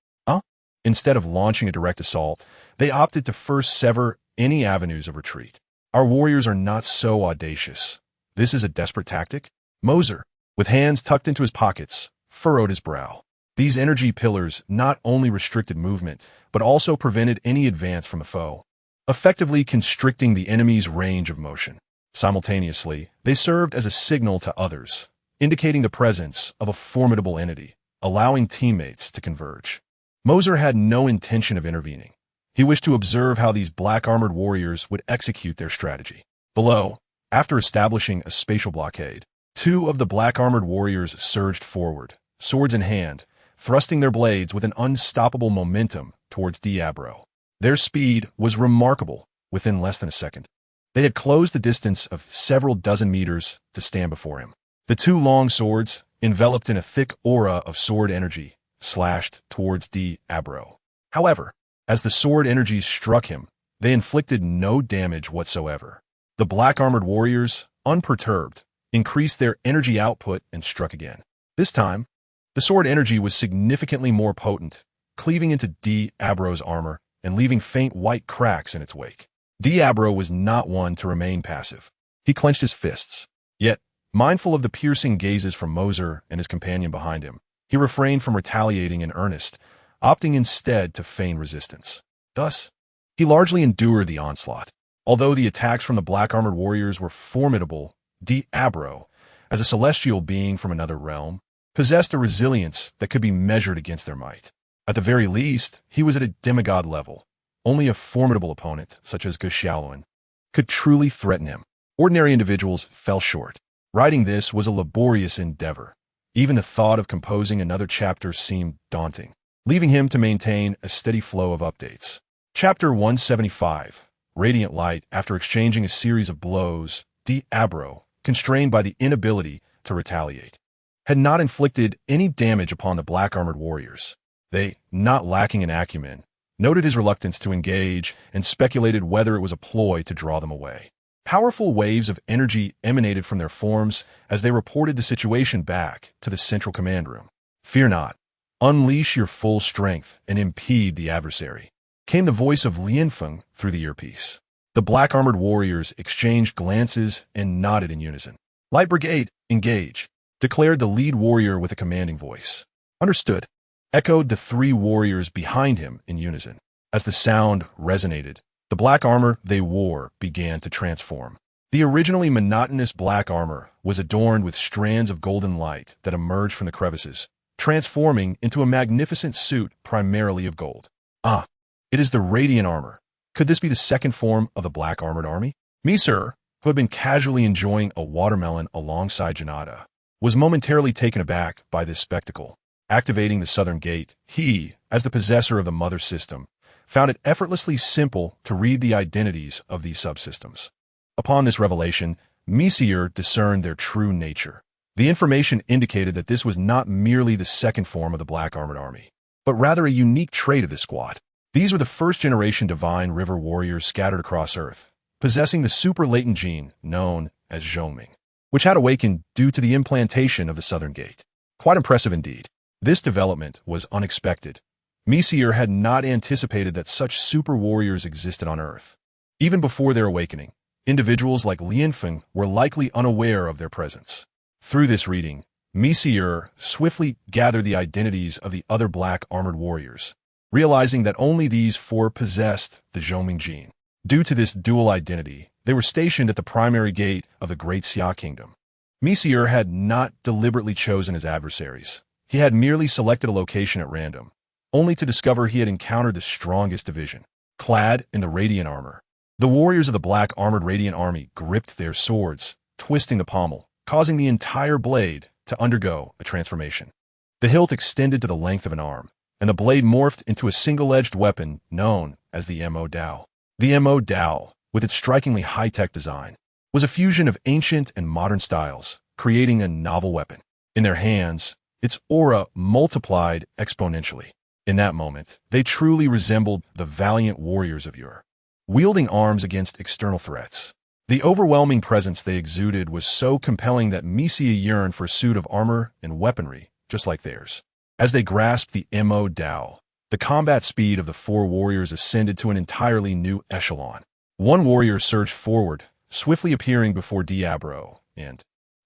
Instead of launching a direct assault, they opted to first sever any avenues of retreat. Our warriors are not so audacious. This is a desperate tactic? Mercer, with hands tucked into his pockets, furrowed his brow. These energy pillars not only restricted movement, but also prevented any advance from a foe, effectively constricting the enemy's range of motion. Simultaneously, they served as a signal to others, indicating the presence of a formidable entity, allowing teammates to converge. Mercer had no intention of intervening. He wished to observe how these black-armored warriors would execute their strategy. Below, after establishing a spatial blockade, two of the black-armored warriors surged forward, swords in hand, thrusting their blades with an unstoppable momentum towards Diablo. Their speed was remarkable within less than a second. They had closed the distance of several dozen meters to stand before him. The two long swords, enveloped in a thick aura of sword energy, slashed towards Diablo. However, as the sword energies struck him, they inflicted no damage whatsoever. The black-armored warriors, unperturbed, increased their energy output and struck again. This time, the sword energy was significantly more potent, cleaving into Diablo's armor and leaving faint white cracks in its wake. Diablo was not one to remain passive. He clenched his fists. Yet, mindful of the piercing gazes from Mercer and his companion behind him, he refrained from retaliating in earnest, opting instead to feign resistance. Thus, he largely endured the onslaught. Although the attacks from the black-armored warriors were formidable, Diablo, as a celestial being from another realm, possessed a resilience that could be measured against their might. At the very least, he was at a demigod level. Only a formidable opponent, such as Xiaolun, could truly threaten him. Ordinary individuals fell short. Writing this was a laborious endeavor. Even the thought of composing another chapter seemed daunting, leaving him to maintain a steady flow of updates. Chapter 175, Radiant Light. After exchanging a series of blows, Diablo, constrained by the inability to retaliate, had not inflicted any damage upon the black-armored warriors. They, not lacking in acumen, noted his reluctance to engage and speculated whether it was a ploy to draw them away. Powerful waves of energy emanated from their forms as they reported the situation back to the central command room. "Fear not. Unleash your full strength and impede the adversary," came the voice of Lianfeng through the earpiece. The black-armored warriors exchanged glances and nodded in unison. "Light Brigade, engage," declared the lead warrior with a commanding voice. "Understood," echoed the three warriors behind him in unison. As the sound resonated, the black armor they wore began to transform. The originally monotonous black armor was adorned with strands of golden light that emerged from the crevices, transforming into a magnificent suit primarily of gold. "Ah, it is the radiant armor. Could this be the second form of the black-armored army?" Mercer, who had been casually enjoying a watermelon alongside Janata, was momentarily taken aback by this spectacle. Activating the southern gate, he, as the possessor of the mother system, found it effortlessly simple to read the identities of these subsystems. Upon this revelation, Mercer discerned their true nature. The information indicated that this was not merely the second form of the black-armored army, but rather a unique trait of the squad. These were the first-generation divine river warriors scattered across Earth, possessing the super-latent gene known as Zhongming, which had awakened due to the implantation of the southern gate. Quite impressive indeed. This development was unexpected. Mercer had not anticipated that such super warriors existed on Earth. Even before their awakening, individuals like Lianfeng were likely unaware of their presence. Through this reading, Mercer swiftly gathered the identities of the other black-armored warriors, realizing that only these four possessed the Zhongming gene. Due to this dual identity, they were stationed at the primary gate of the Great Xia Kingdom. Mercer had not deliberately chosen his adversaries. He had merely selected a location at random, only to discover he had encountered the strongest division. Clad in the radiant armor, the warriors of the black-armored radiant army gripped their swords, twisting the pommel, causing the entire blade to undergo a transformation. The hilt extended to the length of an arm, and the blade morphed into a single-edged weapon known as the Mo Dao. The Mo Dao, with its strikingly high-tech design, was a fusion of ancient and modern styles, creating a novel weapon. In their hands, its aura multiplied exponentially. In that moment, they truly resembled the valiant warriors of yore, wielding arms against external threats. The overwhelming presence they exuded was so compelling that Mercer yearned for a suit of armor and weaponry, just like theirs. As they grasped the Mo Dao, the combat speed of the four warriors ascended to an entirely new echelon. One warrior surged forward, swiftly appearing before Diablo, and,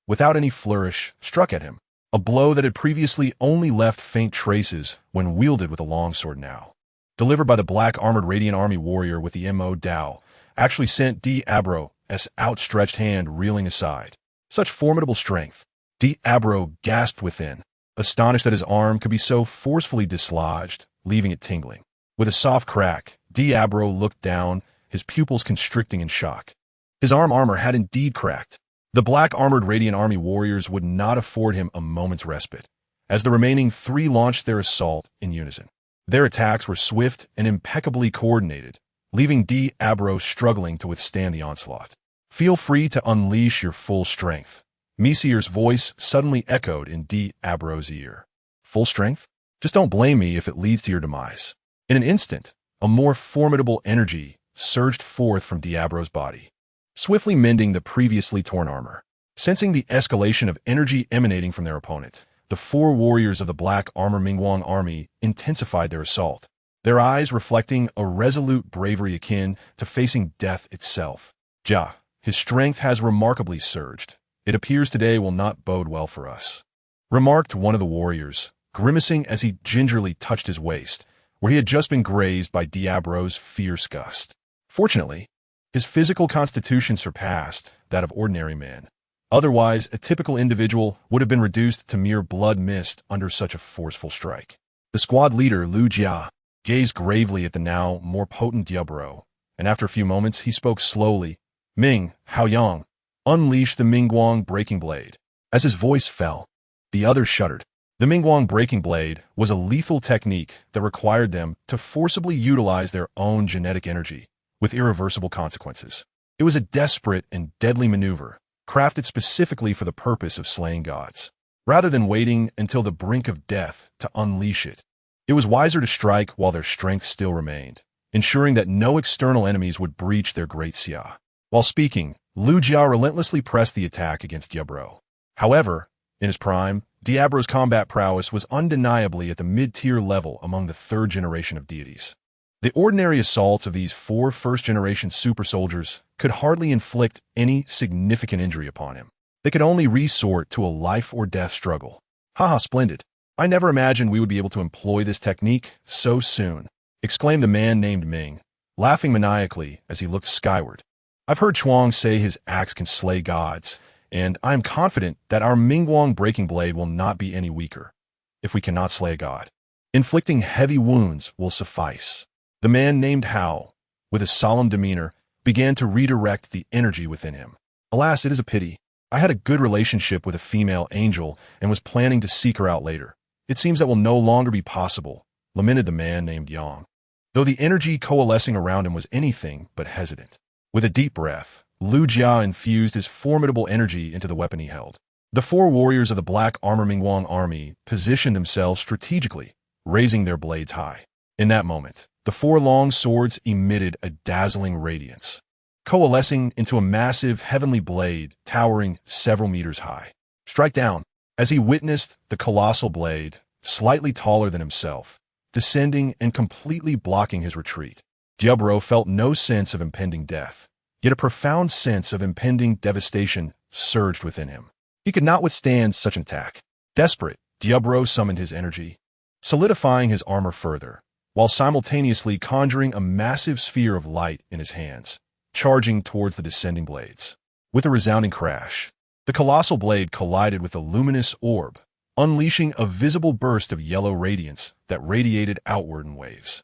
without any flourish, struck at him. A blow that had previously only left faint traces when wielded with a longsword now, delivered by the black-armored Radiant Army warrior with the Mo Dao, actually sent Diablo's outstretched hand reeling aside. Such formidable strength. Diablo gasped within, astonished that his arm could be so forcefully dislodged, leaving it tingling. With a soft crack, Diablo looked down, his pupils constricting in shock. His armor had indeed cracked. The black-armored Radiant Army warriors would not afford him a moment's respite, as the remaining three launched their assault in unison. Their attacks were swift and impeccably coordinated, leaving Diablo struggling to withstand the onslaught. "Feel free to unleash your full strength." Mercer's voice suddenly echoed in Diablo's ear. "Full strength? Just don't blame me if it leads to your demise." In an instant, a more formidable energy surged forth from Diablo's body, swiftly mending the previously torn armor. Sensing the escalation of energy emanating from their opponent, the four warriors of the Black Armor Mingguang army intensified their assault, their eyes reflecting a resolute bravery akin to facing death itself. "Ja, his strength has remarkably surged. It appears today will not bode well for us," remarked one of the warriors, grimacing as he gingerly touched his waist, where he had just been grazed by Diablo's fierce gust. Fortunately, his physical constitution surpassed that of ordinary man. Otherwise, a typical individual would have been reduced to mere blood mist under such a forceful strike. The squad leader, Lu Jia, gazed gravely at the now more potent Diablo, and after a few moments he spoke slowly. "Ming, Haoyang, unleash the Mingguang breaking blade." As his voice fell, the others shuddered. The Mingguang breaking blade was a lethal technique that required them to forcibly utilize their own genetic energy, with irreversible consequences. It was a desperate and deadly maneuver, crafted specifically for the purpose of slaying gods. Rather than waiting until the brink of death to unleash it, it was wiser to strike while their strength still remained, ensuring that no external enemies would breach their great Xia. While speaking, Lu Jia relentlessly pressed the attack against Diablo. However, in his prime, Diablo's combat prowess was undeniably at the mid-tier level among the third generation of deities. The ordinary assaults of these four first-generation super soldiers could hardly inflict any significant injury upon him. They could only resort to a life-or-death struggle. "Haha, splendid. I never imagined we would be able to employ this technique so soon," exclaimed the man named Ming, laughing maniacally as he looked skyward. "I've heard Chuang say his axe can slay gods, and I am confident that our Mingguang breaking blade will not be any weaker, if we cannot slay a god. Inflicting heavy wounds will suffice." The man named Hao, with a solemn demeanor, began to redirect the energy within him. "Alas, it is a pity. I had a good relationship with a female angel and was planning to seek her out later. It seems that will no longer be possible," lamented the man named Yang, though the energy coalescing around him was anything but hesitant. With a deep breath, Lu Jia infused his formidable energy into the weapon he held. The four warriors of the Black Armor Mingguang army positioned themselves strategically, raising their blades high. In that moment, the four long swords emitted a dazzling radiance, coalescing into a massive heavenly blade towering several meters high. "Strike down." As he witnessed the colossal blade, slightly taller than himself, descending and completely blocking his retreat, Diablo felt no sense of impending death, yet a profound sense of impending devastation surged within him. He could not withstand such an attack. Desperate, Diablo summoned his energy, solidifying his armor further, while simultaneously conjuring a massive sphere of light in his hands, charging towards the descending blades. With a resounding crash, the colossal blade collided with a luminous orb, unleashing a visible burst of yellow radiance that radiated outward in waves.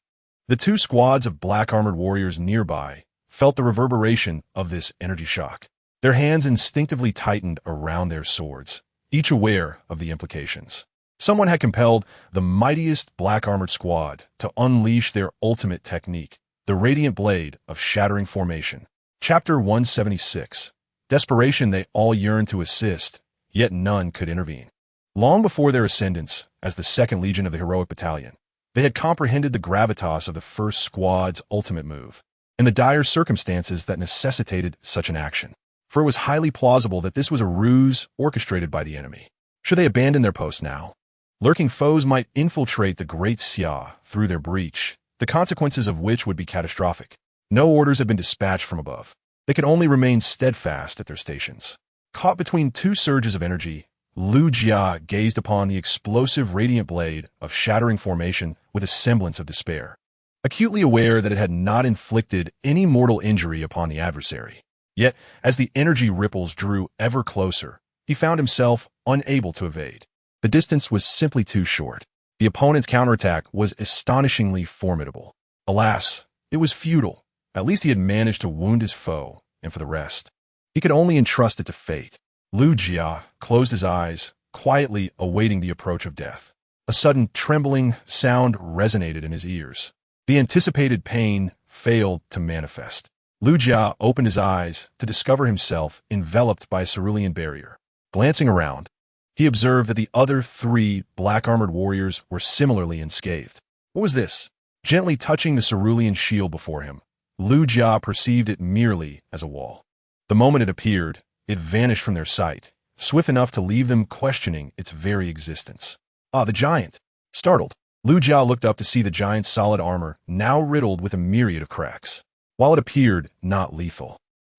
The two squads of black-armored warriors nearby felt the reverberation of this energy shock. Their hands instinctively tightened around their swords, each aware of the implications. Someone had compelled the mightiest black-armored squad to unleash their ultimate technique, the radiant blade of shattering formation. Chapter 176. Desperation. They all yearned to assist, yet none could intervene. Long before their ascendance as the 2nd Legion of the Heroic Battalion, they had comprehended the gravitas of the first squad's ultimate move. and the dire circumstances that necessitated such an action. For it was highly plausible that this was a ruse orchestrated by the enemy. Should they abandon their post now? Lurking foes might infiltrate the Great Xia through their breach, the consequences of which would be catastrophic. No orders had been dispatched from above. They could only remain steadfast at their stations. Caught between two surges of energy, Lu Jia gazed upon the explosive radiant blade of shattering formation with a semblance of despair, acutely aware that it had not inflicted any mortal injury upon the adversary. Yet, as the energy ripples drew ever closer, he found himself unable to evade. The distance was simply too short. The opponent's counterattack was astonishingly formidable. Alas, it was futile. At least he had managed to wound his foe, and for the rest, he could only entrust it to fate. Lu Jia closed his eyes, quietly awaiting the approach of death. A sudden trembling sound resonated in his ears. The anticipated pain failed to manifest. Lu Jia opened his eyes to discover himself enveloped by a cerulean barrier. Glancing around, he observed that the other 3 black-armored warriors were similarly unscathed. What was this? Gently touching the cerulean shield before him, Lu Jia perceived it merely as a wall. The moment it appeared, it vanished from their sight, swift enough to leave them questioning its very existence. Ah, the giant! Startled, Lu Jia looked up to see the giant's solid armor now riddled with a myriad of cracks. While it appeared not lethal,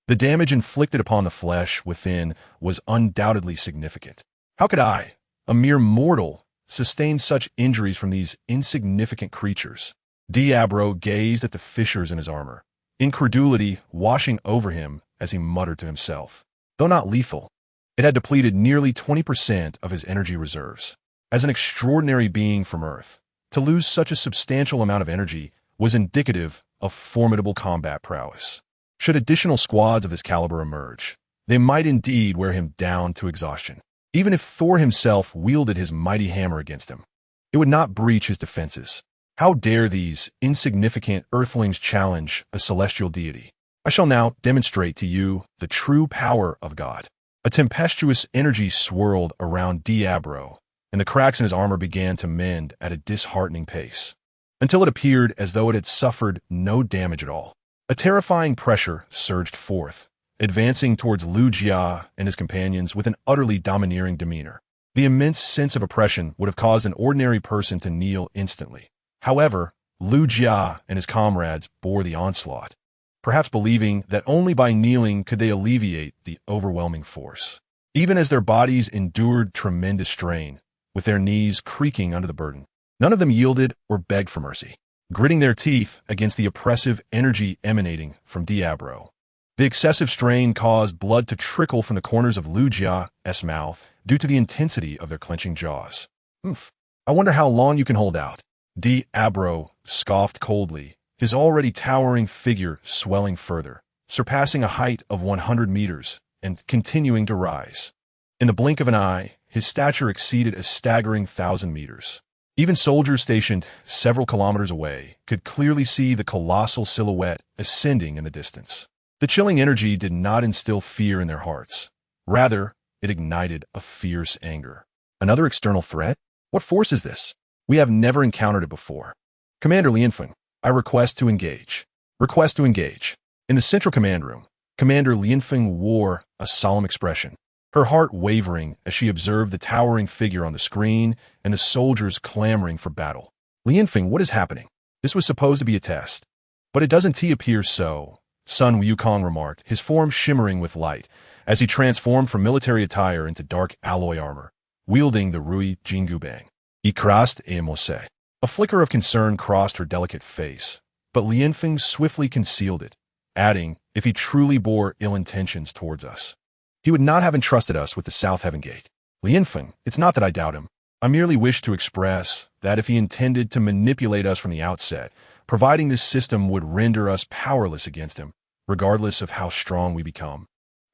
the damage inflicted upon the flesh within was undoubtedly significant. How could I, a mere mortal, sustain such injuries from these insignificant creatures? Diablo gazed at the fissures in his armor, incredulity washing over him as he muttered to himself. Though not lethal, it had depleted nearly 20% of his energy reserves. As an extraordinary being from Earth, to lose such a substantial amount of energy was indicative of formidable combat prowess. Should additional squads of this caliber emerge, they might indeed wear him down to exhaustion. Even if Thor himself wielded his mighty hammer against him, it would not breach his defenses. How dare these insignificant earthlings challenge a celestial deity? I shall now demonstrate to you the true power of God. A tempestuous energy swirled around Diablo, and the cracks in his armor began to mend at a disheartening pace, until it appeared as though it had suffered no damage at all. A terrifying pressure surged forth, advancing towards Lu Jia and his companions with an utterly domineering demeanor. The immense sense of oppression would have caused an ordinary person to kneel instantly. However, Lu Jia and his comrades bore the onslaught, perhaps believing that only by kneeling could they alleviate the overwhelming force. Even as their bodies endured tremendous strain, with their knees creaking under the burden, none of them yielded or begged for mercy, gritting their teeth against the oppressive energy emanating from Diablo. The excessive strain caused blood to trickle from the corners of Lu Jia's mouth due to the intensity of their clenching jaws. I wonder how long you can hold out. Diablo scoffed coldly, his already towering figure swelling further, surpassing a height of 100 meters and continuing to rise. In the blink of an eye, his stature exceeded a staggering 1,000 meters. Even soldiers stationed several kilometers away could clearly see the colossal silhouette ascending in the distance. The chilling energy did not instill fear in their hearts. Rather, it ignited a fierce anger. Another external threat? What force is this? We have never encountered it before. Commander Lianfeng, I request to engage. Request to engage. In the central command room, Commander Lianfeng wore a solemn expression, her heart wavering as she observed the towering figure on the screen and the soldiers clamoring for battle. Lianfeng, what is happening? This was supposed to be a test. But it doesn't appear so, Sun Wukong remarked, his form shimmering with light, as he transformed from military attire into dark alloy armor, wielding the Rui Jingubang. Ikrast Emose. A flicker of concern crossed her delicate face, but Lianfeng swiftly concealed it, adding, if he truly bore ill intentions towards us, he would not have entrusted us with the South Heaven Gate. Lianfeng, it's not that I doubt him. I merely wish to express that if he intended to manipulate us from the outset, providing this system would render us powerless against him, regardless of how strong we become,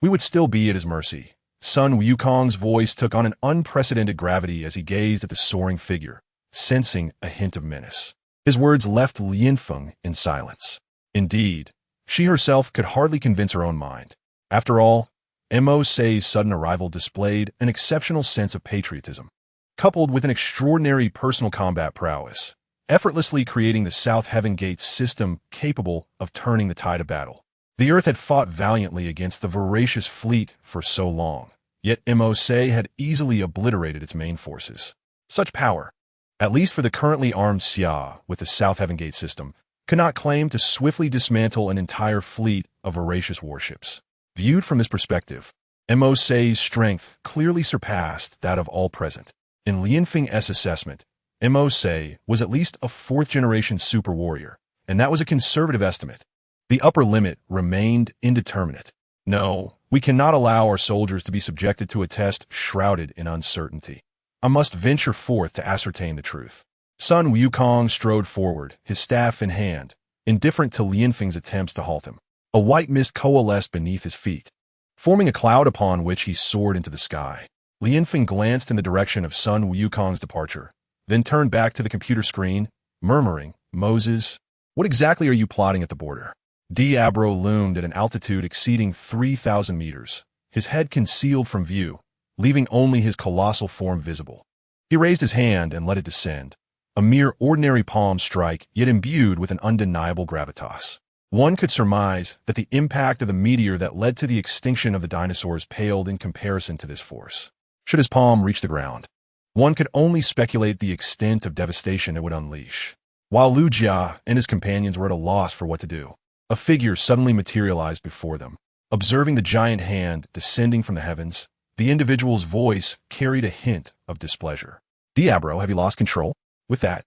we would still be at his mercy. Sun Wukong's voice took on an unprecedented gravity as he gazed at the soaring figure, sensing a hint of menace. His words left Lianfeng in silence. Indeed, she herself could hardly convince her own mind. After all, Mose's sudden arrival displayed an exceptional sense of patriotism, coupled with an extraordinary personal combat prowess. effortlessly creating the South Heaven Gate system capable of turning the tide of battle. The Earth had fought valiantly against the voracious fleet for so long, yet Mercer had easily obliterated its main forces. Such power, at least for the currently armed Xia with the South Heaven Gate system, could not claim to swiftly dismantle an entire fleet of voracious warships. Viewed from this perspective, Mercer's strength clearly surpassed that of all present. In Lianfeng's assessment, Mercer was at least a fourth-generation super warrior, and that was a conservative estimate. The upper limit remained indeterminate. No, we cannot allow our soldiers to be subjected to a test shrouded in uncertainty. I must venture forth to ascertain the truth. Sun Wukong strode forward, his staff in hand, indifferent to Lianfeng's attempts to halt him. A white mist coalesced beneath his feet, forming a cloud upon which he soared into the sky. Lianfeng glanced in the direction of Sun Wukong's departure, then turned back to the computer screen, murmuring, "Moses, what exactly are you plotting at the border?" Diablo loomed at an altitude exceeding 3,000 meters, his head concealed from view, leaving only his colossal form visible. He raised his hand and let it descend, a mere ordinary palm strike, yet imbued with an undeniable gravitas. One could surmise that the impact of the meteor that led to the extinction of the dinosaurs paled in comparison to this force. Should his palm reach the ground, one could only speculate the extent of devastation it would unleash. While Lu Jia and his companions were at a loss for what to do, a figure suddenly materialized before them. Observing the giant hand descending from the heavens, the individual's voice carried a hint of displeasure. "Diablo, have you lost control?" With that,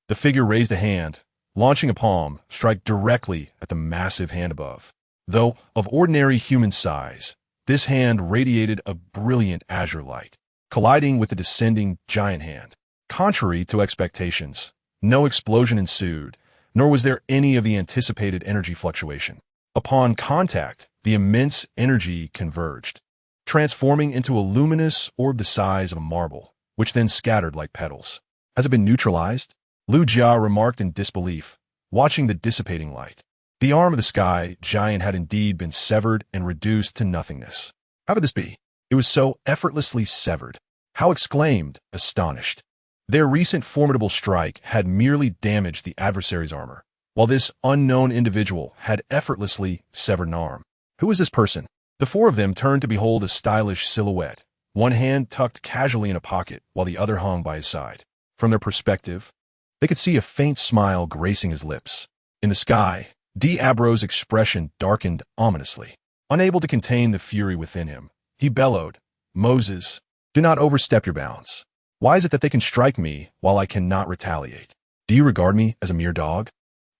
the figure raised a hand, launching a palm strike directly at the massive hand above. Though of ordinary human size, this hand radiated a brilliant azure light, colliding with the descending giant hand. Contrary to expectations, no explosion ensued, nor was there any of the anticipated energy fluctuation. Upon contact, the immense energy converged, transforming into a luminous orb the size of a marble, which then scattered like petals. "Has it been neutralized?" Lu Jia remarked in disbelief, watching the dissipating light. The arm of the sky giant had indeed been severed and reduced to nothingness. How could this be? It was so effortlessly severed. How exclaimed, astonished. Their recent formidable strike had merely damaged the adversary's armor, while this unknown individual had effortlessly severed an arm. Who was this person? The four of them turned to behold a stylish silhouette, one hand tucked casually in a pocket while the other hung by his side. From their perspective, they could see a faint smile gracing his lips. In the sky, Diablo's expression darkened ominously. Unable to contain the fury within him, he bellowed, "Moses, do not overstep your bounds. Why is it that they can strike me while I cannot retaliate? Do you regard me as a mere dog?"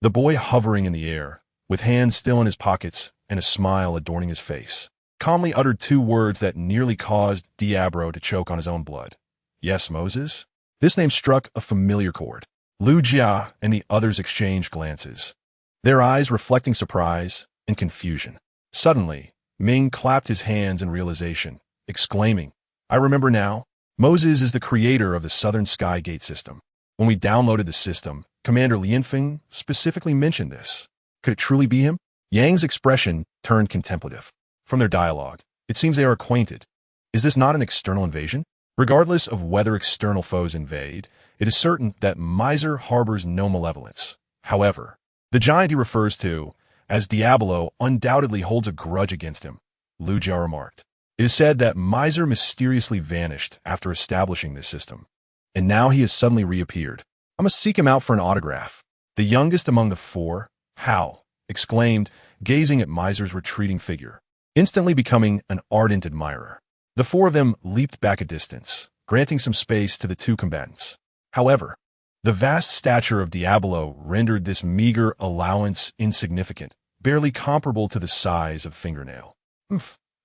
The boy, hovering in the air, with hands still in his pockets and a smile adorning his face, calmly uttered two words that nearly caused Diablo to choke on his own blood. "Yes, Moses?" This name struck a familiar chord. Lu Jia and the others exchanged glances, their eyes reflecting surprise and confusion. Suddenly, Ming clapped his hands in realization, exclaiming, "I remember now. Moses is the creator of the Southern Sky Gate system. When we downloaded the system, Commander Lianfeng specifically mentioned this. Could it truly be him?" Yang's expression turned contemplative. From their dialogue, it seems they are acquainted. Is this not an external invasion? Regardless of whether external foes invade, it is certain that Mercer harbors no malevolence. However, the giant he refers to as Diablo undoubtedly holds a grudge against him, Lu Jia remarked. It is said that Mercer mysteriously vanished after establishing this system, and now he has suddenly reappeared. I must seek him out for an autograph. The youngest among the four, Hao, exclaimed, gazing at Mercer's retreating figure, instantly becoming an ardent admirer. The four of them leaped back a distance, granting some space to the two combatants. However, the vast stature of Diablo rendered this meager allowance insignificant, barely comparable to the size of fingernail.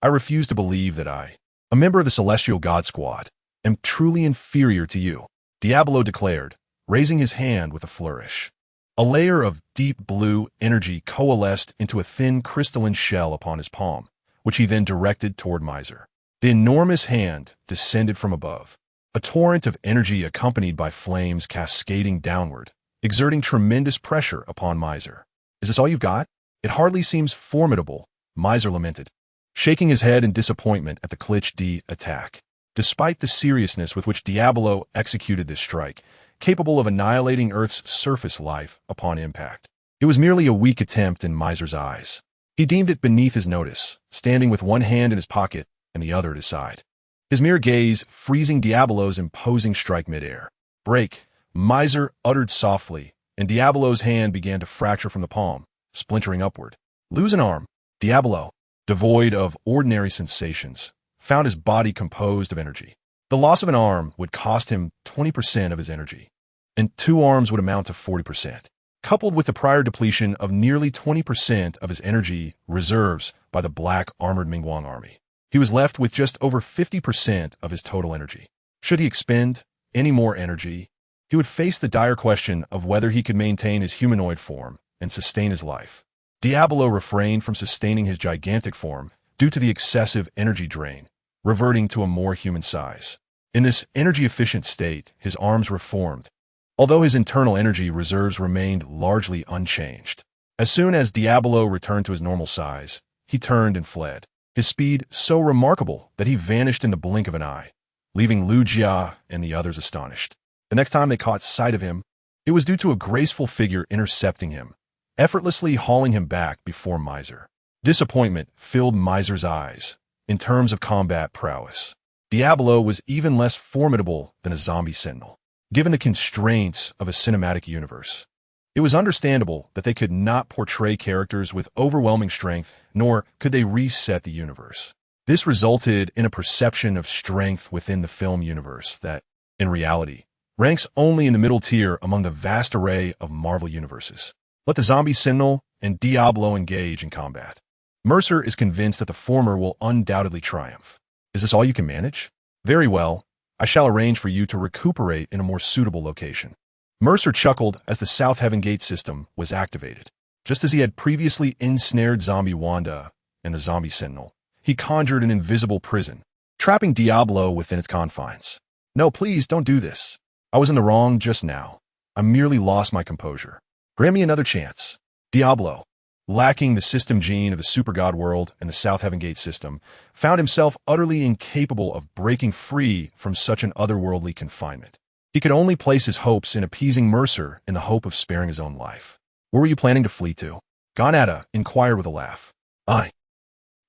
I refuse to believe that I, a member of the Celestial God Squad, am truly inferior to you, Diablo declared, raising his hand with a flourish. A layer of deep blue energy coalesced into a thin crystalline shell upon his palm, which he then directed toward Mercer. The enormous hand descended from above, a torrent of energy accompanied by flames cascading downward, exerting tremendous pressure upon Mercer. "Is this all you've got? It hardly seems formidable," Mercer lamented, shaking his head in disappointment at the Clich D attack. Despite the seriousness with which Diablo executed this strike, capable of annihilating Earth's surface life upon impact. It was merely a weak attempt in Mercer's eyes. He deemed it beneath his notice, standing with one hand in his pocket and the other at his side. His mere gaze freezing Diabolo's imposing strike midair. Break, Mercer uttered softly, and Diabolo's hand began to fracture from the palm, splintering upward. Lose an arm. Diabolo, devoid of ordinary sensations, found his body composed of energy. The loss of an arm would cost him 20% of his energy, and 2 arms would amount to 40%. Coupled with the prior depletion of nearly 20% of his energy reserves by the black armored Mingguang army, he was left with just over 50% of his total energy. Should he expend any more energy, he would face the dire question of whether he could maintain his humanoid form and sustain his life. Diabolo refrained from sustaining his gigantic form due to the excessive energy drain, reverting to a more human size. In this energy-efficient state, his arms reformed, although his internal energy reserves remained largely unchanged. As soon as Diabolo returned to his normal size, he turned and fled, his speed so remarkable that he vanished in the blink of an eye, leaving Lu Jia and the others astonished. The next time they caught sight of him, it was due to a graceful figure intercepting him, effortlessly hauling him back before Mercer. Disappointment filled Mercer's eyes. In terms of combat prowess, Diabolo was even less formidable than a zombie sentinel. Given the constraints of a cinematic universe, it was understandable that they could not portray characters with overwhelming strength, nor could they reset the universe. This resulted in a perception of strength within the film universe that, in reality, ranks only in the middle tier among the vast array of Marvel universes. Let the zombie sentinel and Diabolo engage in combat. Mercer is convinced that the former will undoubtedly triumph. Is this all you can manage? Very well. I shall arrange for you to recuperate in a more suitable location. Mercer chuckled as the South Heaven Gate system was activated. Just as he had previously ensnared Zombie Wanda and the Zombie Sentinel, he conjured an invisible prison, trapping Diabolo within its confines. No, please don't do this. I was in the wrong just now. I merely lost my composure. Grant me another chance. Diabolo, lacking the system gene of the Super God world and the South Heaven Gate system, found himself utterly incapable of breaking free from such an otherworldly confinement. He could only place his hopes in appeasing Mercer in the hope of sparing his own life. Where were you planning to flee to? Gonata inquired with a laugh. I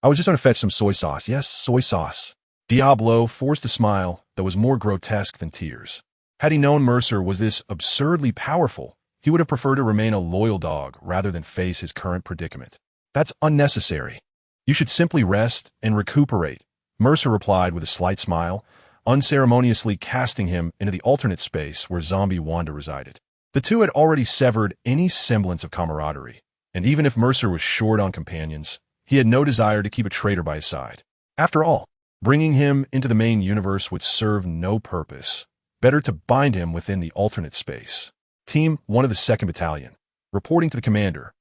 was just going to fetch some soy sauce. Yes, soy sauce. Diabolo forced a smile that was more grotesque than tears. Had he known Mercer was this absurdly powerful, he would have preferred to remain a loyal dog rather than face his current predicament. That's unnecessary. You should simply rest and recuperate, Mercer replied with a slight smile, unceremoniously casting him into the alternate space where Zombie Wanda resided. The two had already severed any semblance of camaraderie, and even if Mercer was short on companions, he had no desire to keep a traitor by his side. After all, bringing him into the main universe would serve no purpose. Better to bind him within the alternate space. Team 1 of the 2nd Battalion, reporting to the commander,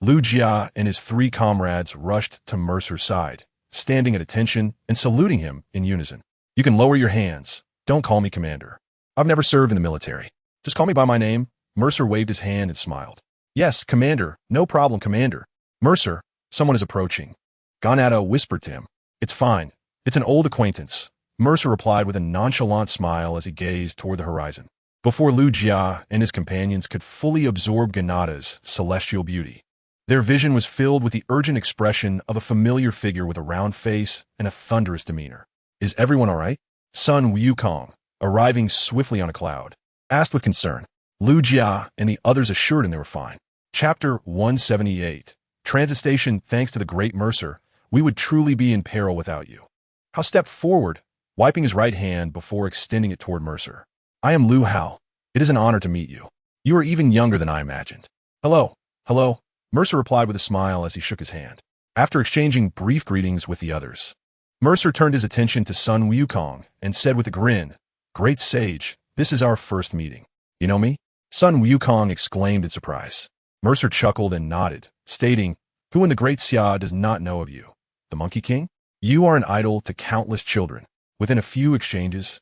Lu Jia and his 3 comrades rushed to Mercer's side, standing at attention and saluting him in unison. You can lower your hands. Don't call me commander. I've never served in the military. Just call me by my name. Mercer waved his hand and smiled. Yes, commander. No problem, commander. Mercer, someone is approaching. Gonata whispered to him. It's fine. It's an old acquaintance. Mercer replied with a nonchalant smile as he gazed toward the horizon. Before Lu Jia and his companions could fully absorb Gonata's celestial beauty, their vision was filled with the urgent expression of a familiar figure with a round face and a thunderous demeanor. Is everyone all right? Sun Wukong, arriving swiftly on a cloud, asked with concern. Lu Jia and the others assured him they were fine. Chapter 178. Transit station, thanks to the great Mercer, we would truly be in peril without you. Hao stepped forward, wiping his right hand before extending it toward Mercer. I am Lu Hao. It is an honor to meet you. You are even younger than I imagined. Hello. Hello. Mercer replied with a smile as he shook his hand. After exchanging brief greetings with the others, Mercer turned his attention to Sun Wukong and said with a grin, Great sage, this is our first meeting. You know me? Sun Wukong exclaimed in surprise. Mercer chuckled and nodded, stating, Who in the great Xia does not know of you? The Monkey King? You are an idol to countless children. Within a few exchanges,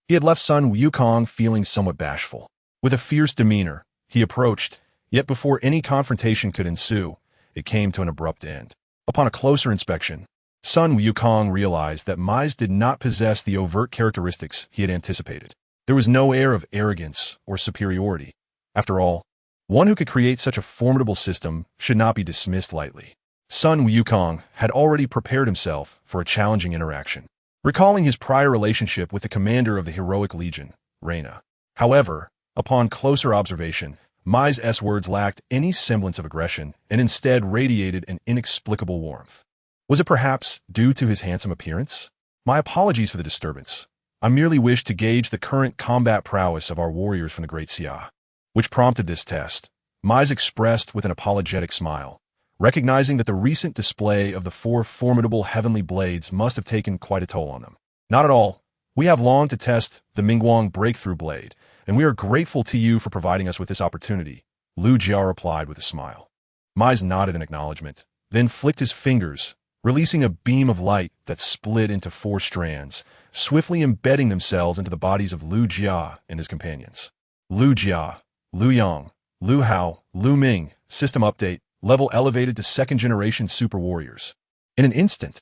he had left Sun Wukong feeling somewhat bashful. With a fierce demeanor, he approached, yet before any confrontation could ensue, it came to an abrupt end. Upon a closer inspection, Sun Wukong realized that Mize did not possess the overt characteristics he had anticipated. There was no air of arrogance or superiority. After all, one who could create such a formidable system should not be dismissed lightly. Sun Wukong had already prepared himself for a challenging interaction, recalling his prior relationship with the commander of the heroic legion, Reina. However, upon closer observation, Mai's words lacked any semblance of aggression and instead radiated an inexplicable warmth. Was it perhaps due to his handsome appearance? My apologies for the disturbance. I merely wished to gauge the current combat prowess of our warriors from the Great Xia, which prompted this test. Mai's expressed with an apologetic smile, recognizing that the recent display of the 4 formidable heavenly blades must have taken quite a toll on them. Not at all. We have longed to test the Mingguang breakthrough blade, and we are grateful to you for providing us with this opportunity, Lu Jia replied with a smile. Mai's nodded in acknowledgement, then flicked his fingers, releasing a beam of light that split into 4 strands, swiftly embedding themselves into the bodies of Lu Jia and his companions. Lu Jia, Lu Yang, Lu Hao, Lu Ming, system update, level elevated to 2nd generation super warriors. In an instant,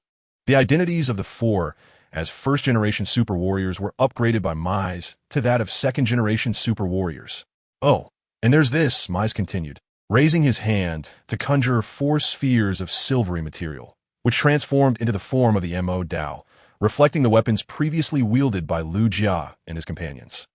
the identities of the 4 as 1st generation super warriors were upgraded by Mai's to that of 2nd generation super warriors. Oh, and there's this, Mai's continued, raising his hand to conjure 4 spheres of silvery material, which transformed into the form of the Mo Dao, reflecting the weapons previously wielded by Lu Jia and his companions.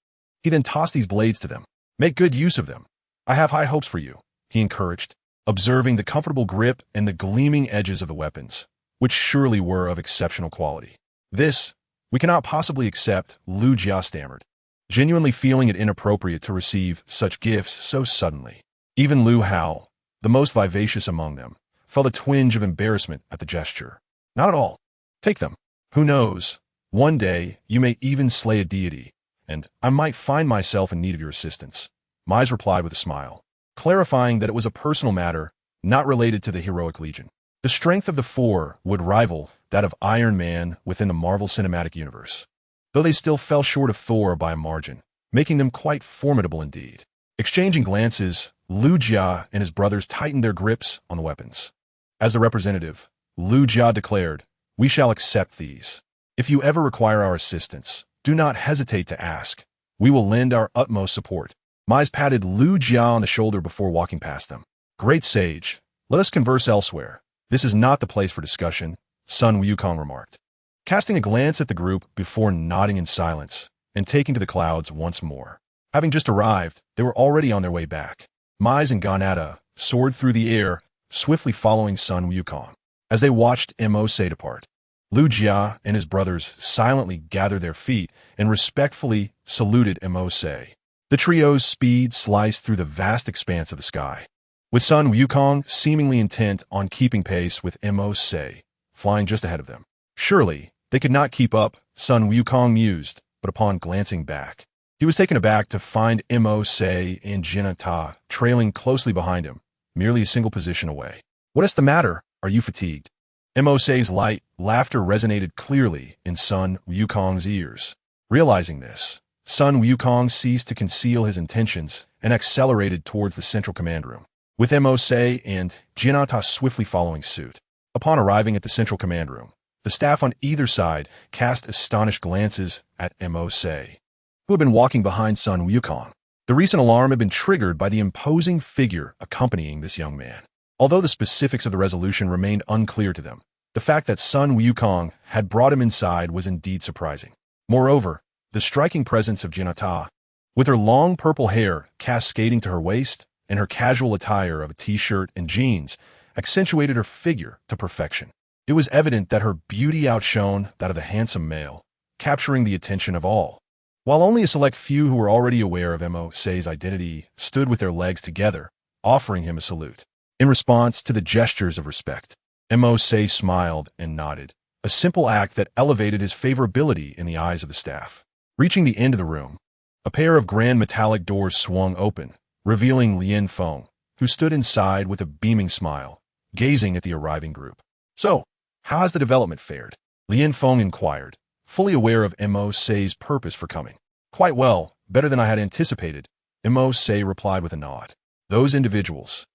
He then tossed these blades to them. Make good use of them. I have high hopes for you, he encouraged, observing the comfortable grip and the gleaming edges of the weapons, which surely were of exceptional quality. This, we cannot possibly accept, Lu Jia stammered, genuinely feeling it inappropriate to receive such gifts so suddenly. Even Lu Hao, the most vivacious among them, felt a twinge of embarrassment at the gesture. Not at all. Take them. Who knows? One day, you may even slay a deity, and I might find myself in need of your assistance. Mai's replied with a smile, clarifying that it was a personal matter, not related to the heroic legion. The strength of the 4 would rival that of Iron Man within the Marvel Cinematic Universe, though they still fell short of Thor by a margin, making them quite formidable indeed. Exchanging glances, Lu Jia and his brothers tightened their grips on the weapons. As the representative, Lu Jia declared, "We shall accept these. If you ever require our assistance, do not hesitate to ask. We will lend our utmost support." Mai's patted Lu Jia on the shoulder before walking past them. "Great sage, let us converse elsewhere. This is not the place for discussion," Sun Wukong remarked, casting a glance at the group before nodding in silence and taking to the clouds once more. Having just arrived, they were already on their way back. Mai's and Ganada soared through the air, swiftly following Sun Wukong. As they watched Mo Se depart, Lu Jia and his brothers silently gathered their feet and respectfully saluted Mo Se. The trio's speed sliced through the vast expanse of the sky, with Sun Wukong seemingly intent on keeping pace with Mo Se, flying just ahead of them. Surely, they could not keep up, Sun Wukong mused, but upon glancing back, he was taken aback to find Mo Se and Jinata trailing closely behind him, merely a single position away. "What is the matter? Are you fatigued?" Mo Se's light laughter resonated clearly in Sun Wukong's ears. Realizing this, Sun Wukong ceased to conceal his intentions and accelerated towards the central command room, with Mo Se and Jinata swiftly following suit. Upon arriving at the central command room, the staff on either side cast astonished glances at Mo Se, who had been walking behind Sun Wukong. The recent alarm had been triggered by the imposing figure accompanying this young man. Although the specifics of the resolution remained unclear to them, the fact that Sun Wukong had brought him inside was indeed surprising. Moreover, the striking presence of Jinata, with her long purple hair cascading to her waist and her casual attire of a t-shirt and jeans, accentuated her figure to perfection. It was evident that her beauty outshone that of the handsome male, capturing the attention of all. While only a select few who were already aware of Mo Se's identity stood with their legs together, offering him a salute. In response to the gestures of respect, Mo Se smiled and nodded, a simple act that elevated his favorability in the eyes of the staff. Reaching the end of the room, a pair of grand metallic doors swung open, revealing Lien Feng, who stood inside with a beaming smile, gazing at the arriving group. "So, how has the development fared?" Lien Feng inquired, fully aware of Mo Se's purpose for coming. "Quite well, better than I had anticipated," Mo Se replied with a nod. "Those individuals,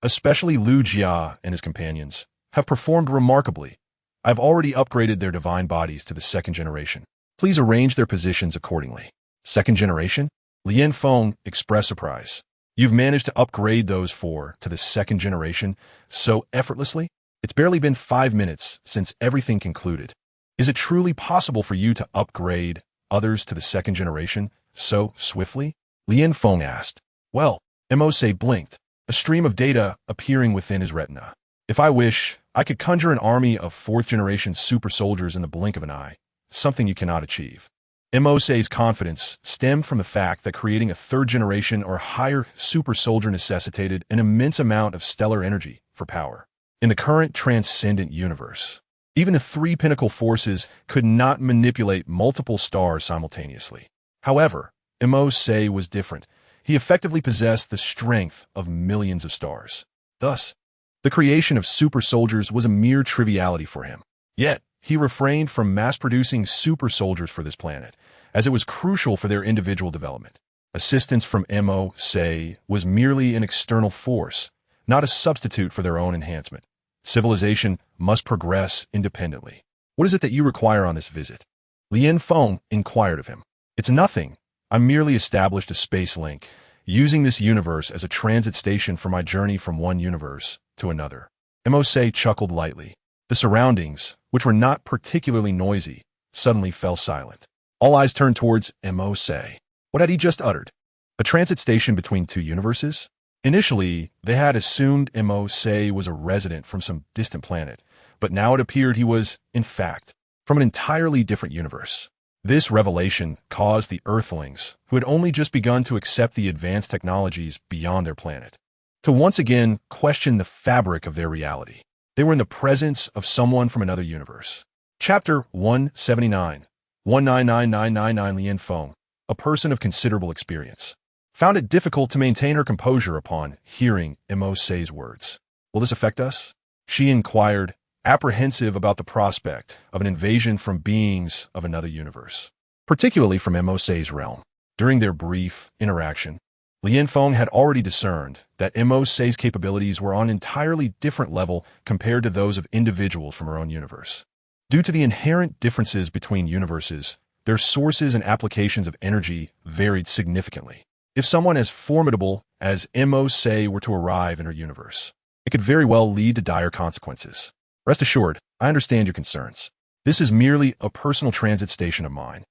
especially Lu Jia and his companions, have performed remarkably. I've already upgraded their divine bodies to the 2nd generation. Please arrange their positions accordingly." Second generation? Lien Feng expressed surprise. You've managed to upgrade those four to the second generation so effortlessly? It's barely been 5 minutes since everything concluded. Is it truly possible for you to upgrade others to the second generation so swiftly? Lien Feng asked. Well, Mose blinked, a stream of data appearing within his retina. If I wish, I could conjure an army of fourth-generation super soldiers in the blink of an eye, something you cannot achieve. Mose's confidence stemmed from the fact that creating a third-generation or higher super soldier necessitated an immense amount of stellar energy for power. In the current transcendent universe, even the three pinnacle forces could not manipulate multiple stars simultaneously. However, Mose was different. He effectively possessed the strength of millions of stars. Thus, the creation of super soldiers was a mere triviality for him. Yet, he refrained from mass-producing super soldiers for this planet, as it was crucial for their individual development. Assistance from Mose was merely an external force, not a substitute for their own enhancement. Civilization must progress independently. What is it that you require on this visit? Lien Feng inquired of him. It's nothing. I merely established a space link, using this universe as a transit station for my journey from one universe to another. Mose chuckled lightly. The surroundings, which were not particularly noisy, suddenly fell silent. All eyes turned towards Mose. What had he just uttered? A transit station between two universes? Initially, they had assumed Mose was a resident from some distant planet, but now it appeared he was, in fact, from an entirely different universe. This revelation caused the Earthlings, who had only just begun to accept the advanced technologies beyond their planet, to once again question the fabric of their reality. They were in the presence of someone from another universe. Chapter 179, 199999 Lien Feng, a person of considerable experience, found it difficult to maintain her composure upon hearing Mose's words. Will this affect us? She inquired, apprehensive about the prospect of an invasion from beings of another universe, particularly from Mose's realm. During their brief interaction, Lien Feng had already discerned that Mose's capabilities were on an entirely different level compared to those of individuals from her own universe. Due to the inherent differences between universes, their sources and applications of energy varied significantly. If someone as formidable as Mose were to arrive in her universe, it could very well lead to dire consequences. Rest assured, I understand your concerns. This is merely a personal transit station of mine,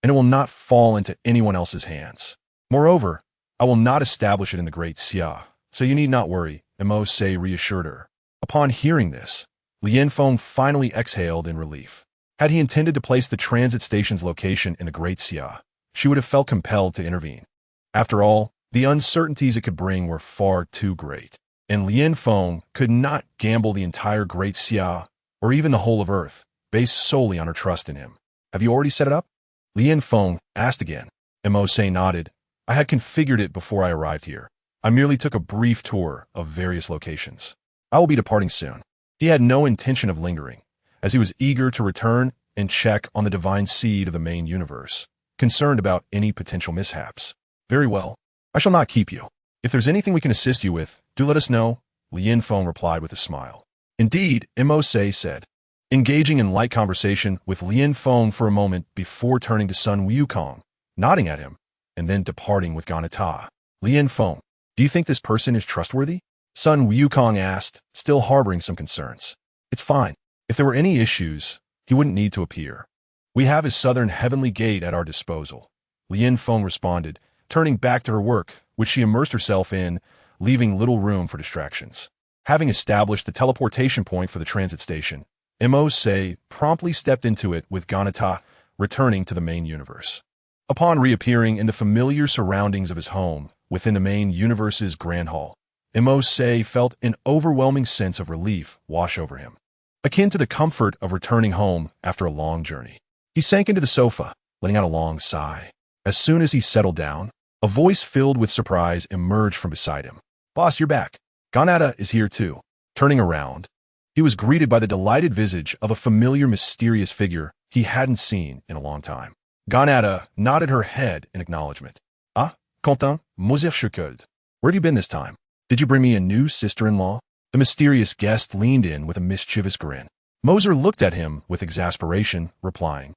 and it will not fall into anyone else's hands. Moreover, I will not establish it in the Great Xia, so you need not worry, Mose reassured her. Upon hearing this, Lien Feng finally exhaled in relief. Had he intended to place the transit station's location in the Great Xia, she would have felt compelled to intervene. After all, the uncertainties it could bring were far too great, and Lien Feng could not gamble the entire Great Xia, or even the whole of Earth, based solely on her trust in him. Have you already set it up? Lien Feng asked again. Mose nodded. I had configured it before I arrived here. I merely took a brief tour of various locations. I will be departing soon. He had no intention of lingering, as he was eager to return and check on the divine seed of the main universe, concerned about any potential mishaps. Very well. I shall not keep you. If there's anything we can assist you with, do let us know, Lien Feng replied with a smile. Indeed, Mose said, engaging in light conversation with Lien Feng for a moment before turning to Sun Wukong, nodding at him, and then departing with Ganata. Lien Feng, do you think this person is trustworthy? Sun Wukong asked, still harboring some concerns. It's fine. If there were any issues, he wouldn't need to appear. We have his southern heavenly gate at our disposal, Lien Feng responded, turning back to her work, which she immersed herself in, leaving little room for distractions. Having established the teleportation point for the transit station, Mose promptly stepped into it with Ganata, returning to the main universe. Upon reappearing in the familiar surroundings of his home within the main universe's grand hall, Mose felt an overwhelming sense of relief wash over him, akin to the comfort of returning home after a long journey. He sank into the sofa, letting out a long sigh. As soon as he settled down, a voice filled with surprise emerged from beside him. Boss, you're back. Ganata is here too. Turning around, he was greeted by the delighted visage of a familiar mysterious figure he hadn't seen in a long time. Ganata nodded her head in acknowledgement. Ah, Quentin, Monsieur Choucauld. Where have you been this time? Did you bring me a new sister-in-law? The mysterious guest leaned in with a mischievous grin. Moser looked at him with exasperation, replying,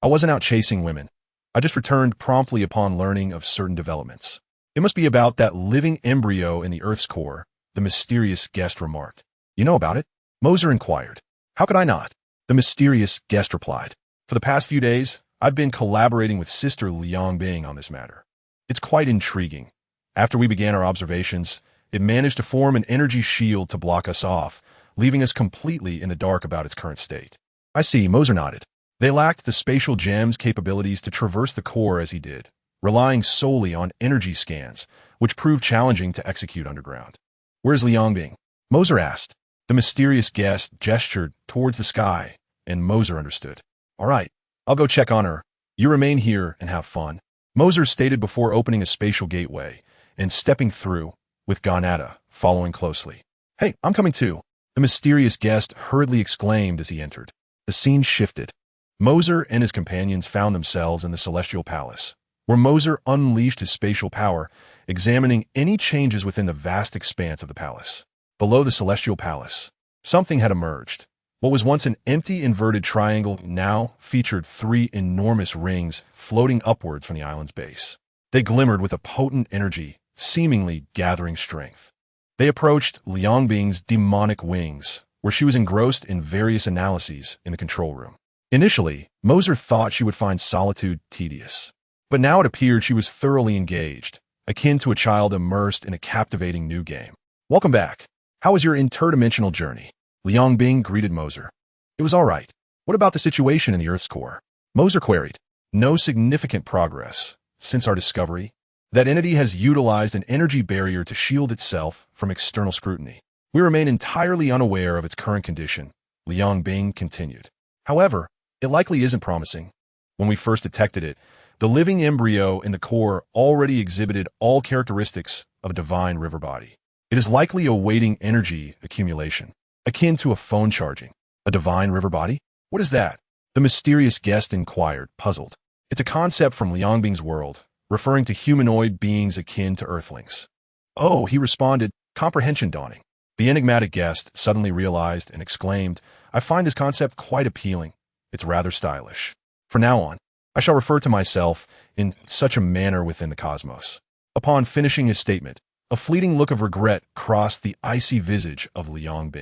I wasn't out chasing women. I just returned promptly upon learning of certain developments. It must be about that living embryo in the Earth's core, the mysterious guest remarked. You know about it? Mercer inquired. How could I not? The mysterious guest replied. For the past few days, I've been collaborating with Sister Liang on this matter. It's quite intriguing. After we began our observations, it managed to form an energy shield to block us off, leaving us completely in the dark about its current state. I see, Mercer nodded. They lacked the spatial gem's capabilities to traverse the core as he did, relying solely on energy scans, which proved challenging to execute underground. Where's Liang? Mercer asked. The mysterious guest gestured towards the sky, and Mercer understood. All right, I'll go check on her. You remain here and have fun. Mercer stated before opening a spatial gateway and stepping through, with Ganada following closely. Hey, I'm coming too, the mysterious guest hurriedly exclaimed as he entered. The scene shifted. Mercer and his companions found themselves in the Celestial Palace, where Mercer unleashed his spatial power, examining any changes within the vast expanse of the palace. Below the Celestial Palace, something had emerged. What was once an empty inverted triangle now featured three enormous rings floating upwards from the island's base. They glimmered with a potent energy, seemingly gathering strength. They approached Liang's demonic wings, where she was engrossed in various analyses in the control room. Initially, Mercer thought she would find solitude tedious. But now it appeared she was thoroughly engaged, akin to a child immersed in a captivating new game. Welcome back. How was your interdimensional journey? Liang greeted Mercer. It was all right. What about the situation in the Earth's core? Mercer queried. No significant progress. Since our discovery, that entity has utilized an energy barrier to shield itself from external scrutiny. We remain entirely unaware of its current condition, Liang continued. However, it likely isn't promising. When we first detected it, the living embryo in the core already exhibited all characteristics of a divine river body. It is likely awaiting energy accumulation, akin to a phone charging. A divine river body? What is that? The mysterious guest inquired, puzzled. It's a concept from Liang's world, referring to humanoid beings akin to earthlings. Oh, he responded, comprehension dawning. The enigmatic guest suddenly realized and exclaimed, I find this concept quite appealing. It's rather stylish. From now on, I shall refer to myself in such a manner within the cosmos. Upon finishing his statement, a fleeting look of regret crossed the icy visage of Liang.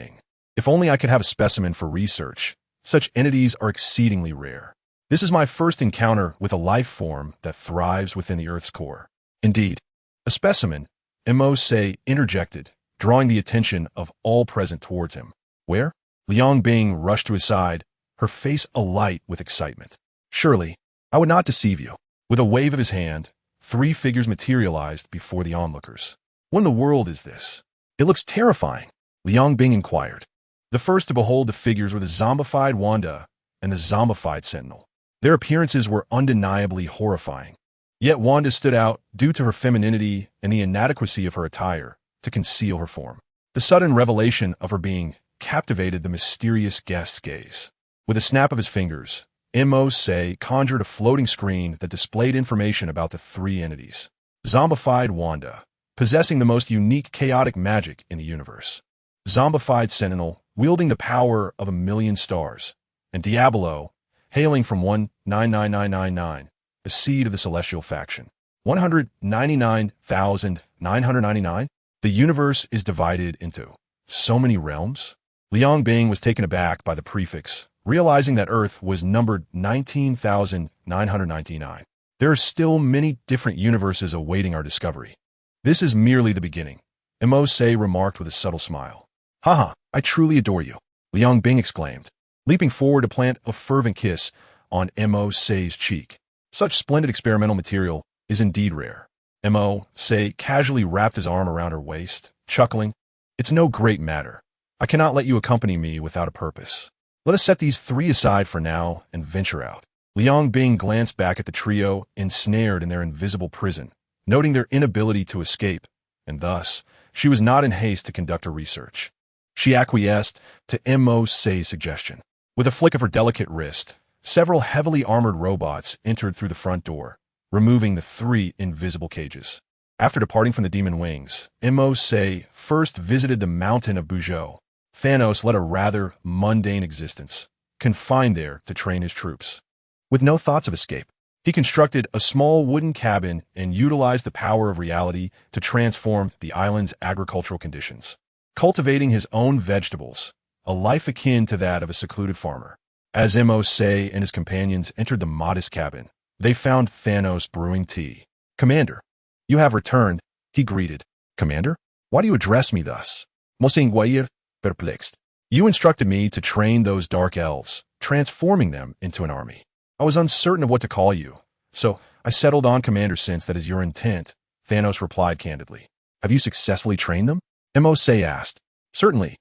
If only I could have a specimen for research. Such entities are exceedingly rare. This is my first encounter with a life form that thrives within the Earth's core. Indeed, a specimen, Mercer interjected, drawing the attention of all present towards him. Where? Liang rushed to his side, her face alight with excitement. Surely, I would not deceive you. With a wave of his hand, three figures materialized before the onlookers. What in the world is this? It looks terrifying, Liang inquired. The first to behold the figures were the zombified Wanda and the zombified Sentinel. Their appearances were undeniably horrifying. Yet Wanda stood out due to her femininity and the inadequacy of her attire to conceal her form. The sudden revelation of her being captivated the mysterious guest's gaze. With a snap of his fingers, Mercer conjured a floating screen that displayed information about the three entities. Zombified Wanda, possessing the most unique chaotic magic in the universe. Zombified Sentinel, wielding the power of 1,000,000 stars. And Diablo, hailing from 19999, a seed of the celestial faction. 199,999? The universe is divided into so many realms? Liang was taken aback by the prefix, realizing that Earth was numbered 19,999. There are still many different universes awaiting our discovery. This is merely the beginning, Mercer remarked with a subtle smile. Haha, I truly adore you, Liang exclaimed, leaping forward to plant a fervent kiss on Mercer's cheek. Such splendid experimental material is indeed rare. Mercer casually wrapped his arm around her waist, chuckling. It's no great matter. I cannot let you accompany me without a purpose. Let us set these three aside for now and venture out. Liang glanced back at the trio ensnared in their invisible prison, noting their inability to escape, and thus, she was not in haste to conduct her research. She acquiesced to Mercer's suggestion. With a flick of her delicate wrist, several heavily armored robots entered through the front door, removing the three invisible cages. After departing from the demon wings, Mercer first visited the mountain of Buzhou. Thanos led a rather mundane existence, confined there to train his troops. With no thoughts of escape, He constructed a small wooden cabin and utilized the power of reality to transform the island's agricultural conditions, cultivating his own vegetables, a life akin to that of a secluded farmer. As Mercer and his companions entered the modest cabin, they found Thanos brewing tea. "Commander, you have returned," he greeted. "Commander? Why do you address me thus?" "Me singuier perplexed. You instructed me to train those dark elves, transforming them into an army. I was uncertain of what to call you, so I settled on Commander since that is your intent," Thanos replied candidly. "Have you successfully trained them?" Mercer asked. "Certainly.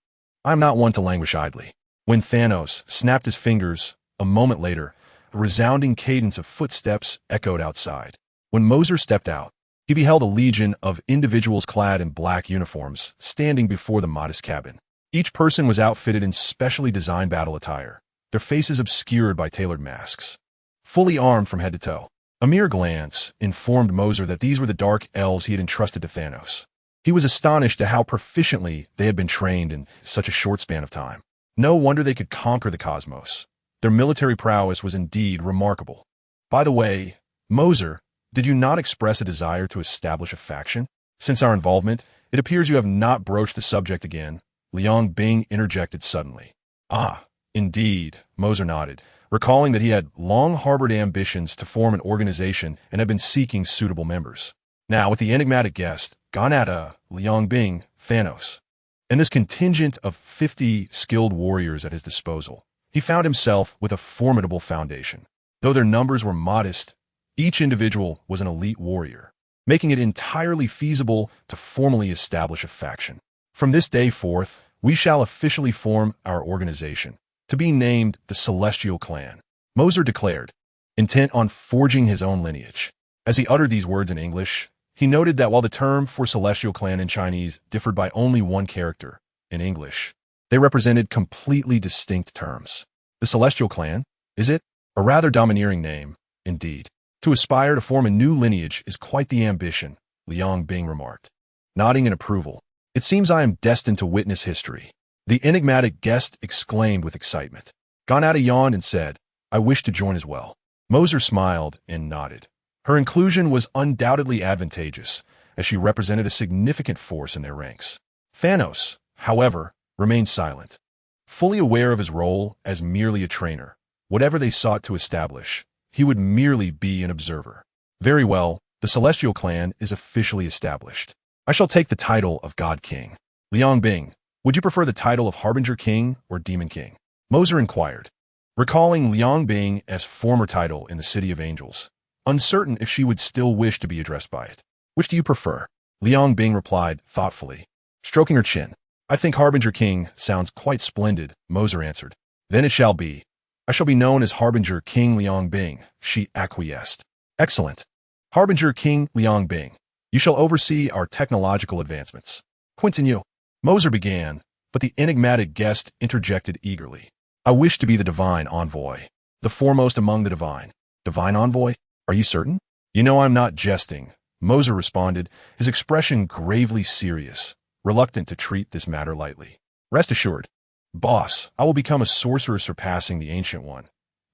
I am not one to languish idly." When Thanos snapped his fingers, a moment later, a resounding cadence of footsteps echoed outside. When Mercer stepped out, he beheld a legion of individuals clad in black uniforms standing before the modest cabin. Each person was outfitted in specially designed battle attire, their faces obscured by tailored masks. Fully armed from head to toe, a mere glance informed Mercer that these were the dark elves he had entrusted to Thanos. He was astonished at how proficiently they had been trained in such a short span of time. No wonder they could conquer the cosmos. Their military prowess was indeed remarkable. "By the way, Mercer, did you not express a desire to establish a faction? Since our involvement, it appears you have not broached the subject again," Liang Bing interjected suddenly. "Ah, indeed," Mercer nodded, recalling that he had long harbored ambitions to form an organization and had been seeking suitable members. Now, with the enigmatic guest gone at Liang Bing, Thanos, and this contingent of 50 skilled warriors at his disposal, he found himself with a formidable foundation. Though their numbers were modest, each individual was an elite warrior, making it entirely feasible to formally establish a faction. "From this day forth, we shall officially form our organization, to be named the Celestial Clan," Mercer declared, intent on forging his own lineage. As he uttered these words in English, he noted that while the term for Celestial Clan in Chinese differed by only one character, in English, they represented completely distinct terms. The Celestial Clan, is it? A rather domineering name, indeed. "To aspire to form a new lineage is quite the ambition," Liang Bing remarked, nodding in approval. "It seems I am destined to witness history." The enigmatic guest exclaimed with excitement. Ganata yawned and said, "I wish to join as well." Mercer smiled and nodded. Her inclusion was undoubtedly advantageous, as she represented a significant force in their ranks. Thanos, however, remained silent, fully aware of his role as merely a trainer. Whatever they sought to establish, he would merely be an observer. "Very well, the Celestial Clan is officially established. I shall take the title of God King." "Liang Bing, would you prefer the title of Harbinger King or Demon King?" Mercer inquired, recalling Liang Bing as former title in the City of Angels, uncertain if she would still wish to be addressed by it. "Which do you prefer?" Liang Bing replied thoughtfully, stroking her chin. "I think Harbinger King sounds quite splendid," Mercer answered. "Then it shall be. I shall be known as Harbinger King Liang Bing," she acquiesced. "Excellent. Harbinger King Liang Bing, you shall oversee our technological advancements." "Continue," Mercer began, but the enigmatic guest interjected eagerly. "I wish to be the divine envoy, the foremost among the divine." "Divine envoy? Are you certain?" "You know I'm not jesting," Mercer responded, his expression gravely serious, reluctant to treat this matter lightly. "Rest assured, boss, I will become a sorcerer surpassing the Ancient One.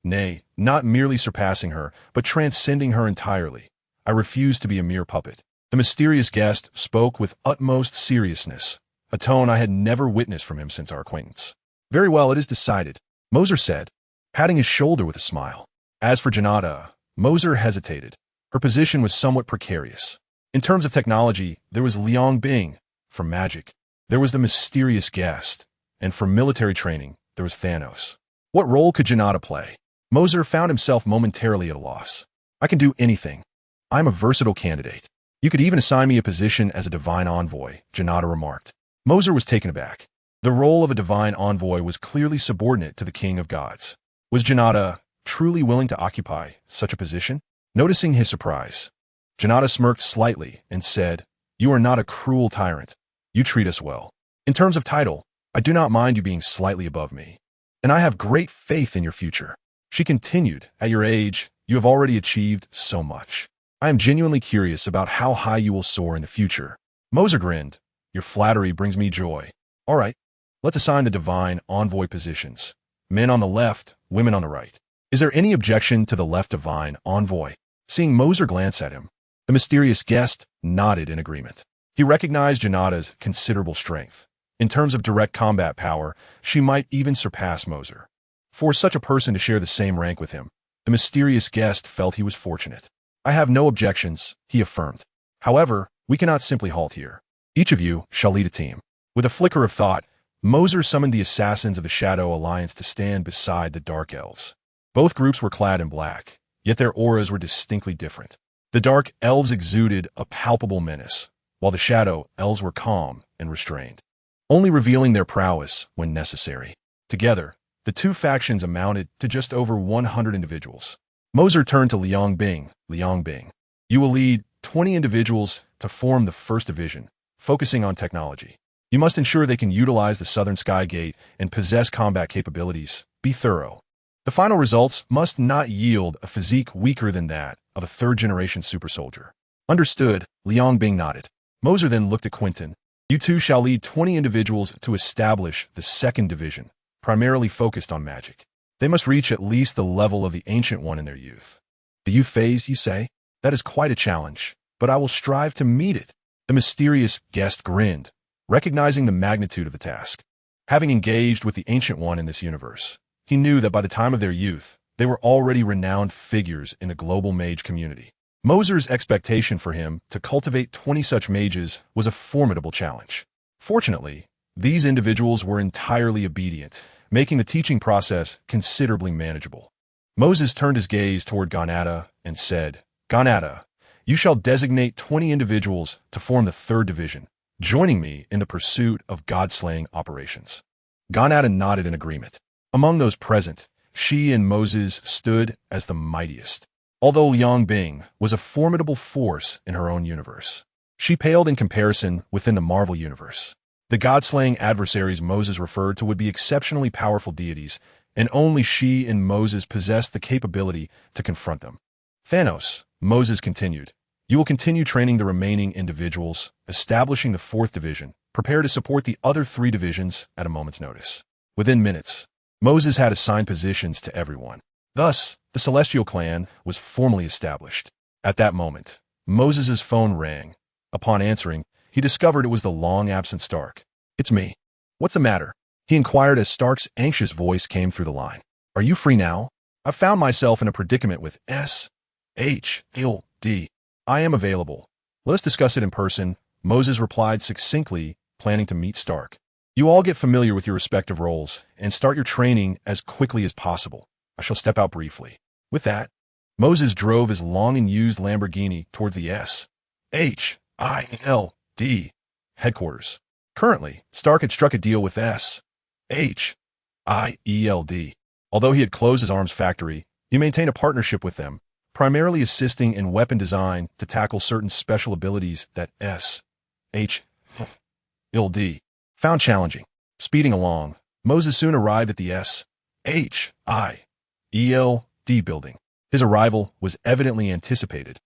Nay, not merely surpassing her, but transcending her entirely. I refuse to be a mere puppet." The mysterious guest spoke with utmost seriousness, a tone I had never witnessed from him since our acquaintance. "Very well, it is decided," Mercer said, patting his shoulder with a smile. As for Janata, Mercer hesitated. Her position was somewhat precarious. In terms of technology, there was Liang Bing. For magic, there was the mysterious guest. And for military training, there was Thanos. What role could Janata play? Mercer found himself momentarily at a loss. "I can do anything. I'm a versatile candidate. You could even assign me a position as a divine envoy," Janata remarked. Mercer was taken aback. The role of a divine envoy was clearly subordinate to the king of gods. Was Janata truly willing to occupy such a position? Noticing his surprise, Janata smirked slightly and said, "You are not a cruel tyrant. You treat us well. In terms of title, I do not mind you being slightly above me. And I have great faith in your future." She continued, "At your age, you have already achieved so much. I am genuinely curious about how high you will soar in the future." Mercer grinned. "Your flattery brings me joy. All right, let's assign the divine envoy positions. Men on the left, women on the right. Is there any objection to the left divine envoy?" Seeing Mercer glance at him, the mysterious guest nodded in agreement. He recognized Janata's considerable strength. In terms of direct combat power, she might even surpass Mercer. For such a person to share the same rank with him, the mysterious guest felt he was fortunate. I have no objections, he affirmed. However, we cannot simply halt here. Each of you shall lead a team. With a flicker of thought, Mercer summoned the assassins of the Shadow Alliance to stand beside the Dark Elves. Both groups were clad in black, yet their auras were distinctly different. The Dark Elves exuded a palpable menace, while the Shadow Elves were calm and restrained, only revealing their prowess when necessary. Together, the two factions amounted to just over 100 individuals. Mercer turned to Liang Bing. Liang Bing, you will lead 20 individuals to form the First Division, focusing on technology. You must ensure they can utilize the Southern Sky Gate and possess combat capabilities. Be thorough. The final results must not yield a physique weaker than that of a third-generation super soldier. Understood, Liang Bing nodded. Mercer then looked at Quentin. You two shall lead 20 individuals to establish the Second Division, primarily focused on magic. They must reach at least the level of the Ancient One in their youth. The youth phase, you say? That is quite a challenge, but I will strive to meet it. The mysterious guest grinned, recognizing the magnitude of the task. Having engaged with the Ancient One in this universe, he knew that by the time of their youth, they were already renowned figures in the global mage community. Mercer's expectation for him to cultivate 20 such mages was a formidable challenge. Fortunately, these individuals were entirely obedient, making the teaching process considerably manageable. Moses turned his gaze toward Ganata and said, Ganata, you shall designate 20 individuals to form the Third Division, joining me in the pursuit of god-slaying operations. Ganata nodded in agreement. Among those present, she and Moses stood as the mightiest. Although Liang Bing was a formidable force in her own universe, she paled in comparison within the Marvel universe. The god-slaying adversaries Moses referred to would be exceptionally powerful deities, and only she and Moses possessed the capability to confront them. Thanos, Moses continued, you will continue training the remaining individuals, establishing the Fourth Division, prepare to support the other 3 divisions at a moment's notice. Within minutes, Moses had assigned positions to everyone. Thus, the Celestial Clan was formally established. At that moment, Moses' phone rang. Upon answering, he discovered it was the long-absent Stark. It's me. What's the matter? He inquired as Stark's anxious voice came through the line. Are you free now? I've found myself in a predicament with S.H.L.D. I am available. Let us discuss it in person, Moses replied succinctly, planning to meet Stark. You all get familiar with your respective roles and start your training as quickly as possible. I shall step out briefly. With that, Moses drove his long and used Lamborghini towards the S.H.I.L.D. headquarters. Currently, Stark had struck a deal with S.H.I.E.L.D. Although he had closed his arms factory, he maintained a partnership with them, primarily assisting in weapon design to tackle certain special abilities that S.H.I.L.D. found challenging. Speeding along, Moses soon arrived at the S.H.I.E.L.D. building. His arrival was evidently anticipated,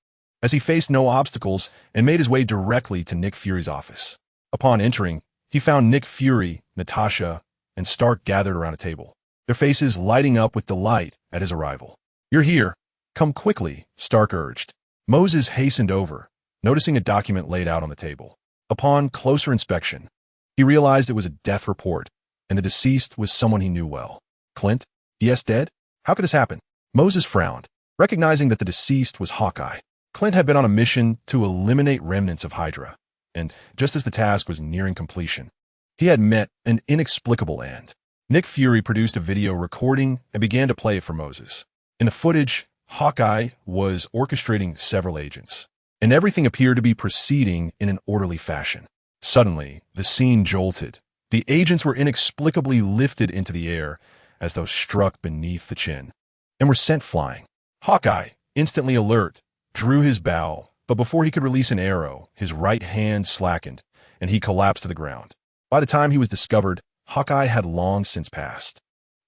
as he faced no obstacles and made his way directly to Nick Fury's office. Upon entering, he found Nick Fury, Natasha, and Stark gathered around a table, their faces lighting up with delight at his arrival. You're here. Come quickly, Stark urged. Moses hastened over, noticing a document laid out on the table. Upon closer inspection, he realized it was a death report, and the deceased was someone he knew well. Clint? Yes, dead? How could this happen? Moses frowned, recognizing that the deceased was Hawkeye. Clint had been on a mission to eliminate remnants of Hydra, and just as the task was nearing completion, he had met an inexplicable end. Nick Fury produced a video recording and began to play it for Moses. In the footage, Hawkeye was orchestrating several agents, and everything appeared to be proceeding in an orderly fashion. Suddenly, the scene jolted. The agents were inexplicably lifted into the air as though struck beneath the chin, and were sent flying. Hawkeye, instantly alert, drew his bow, but before he could release an arrow, his right hand slackened, and he collapsed to the ground. By the time he was discovered, Hawkeye had long since passed.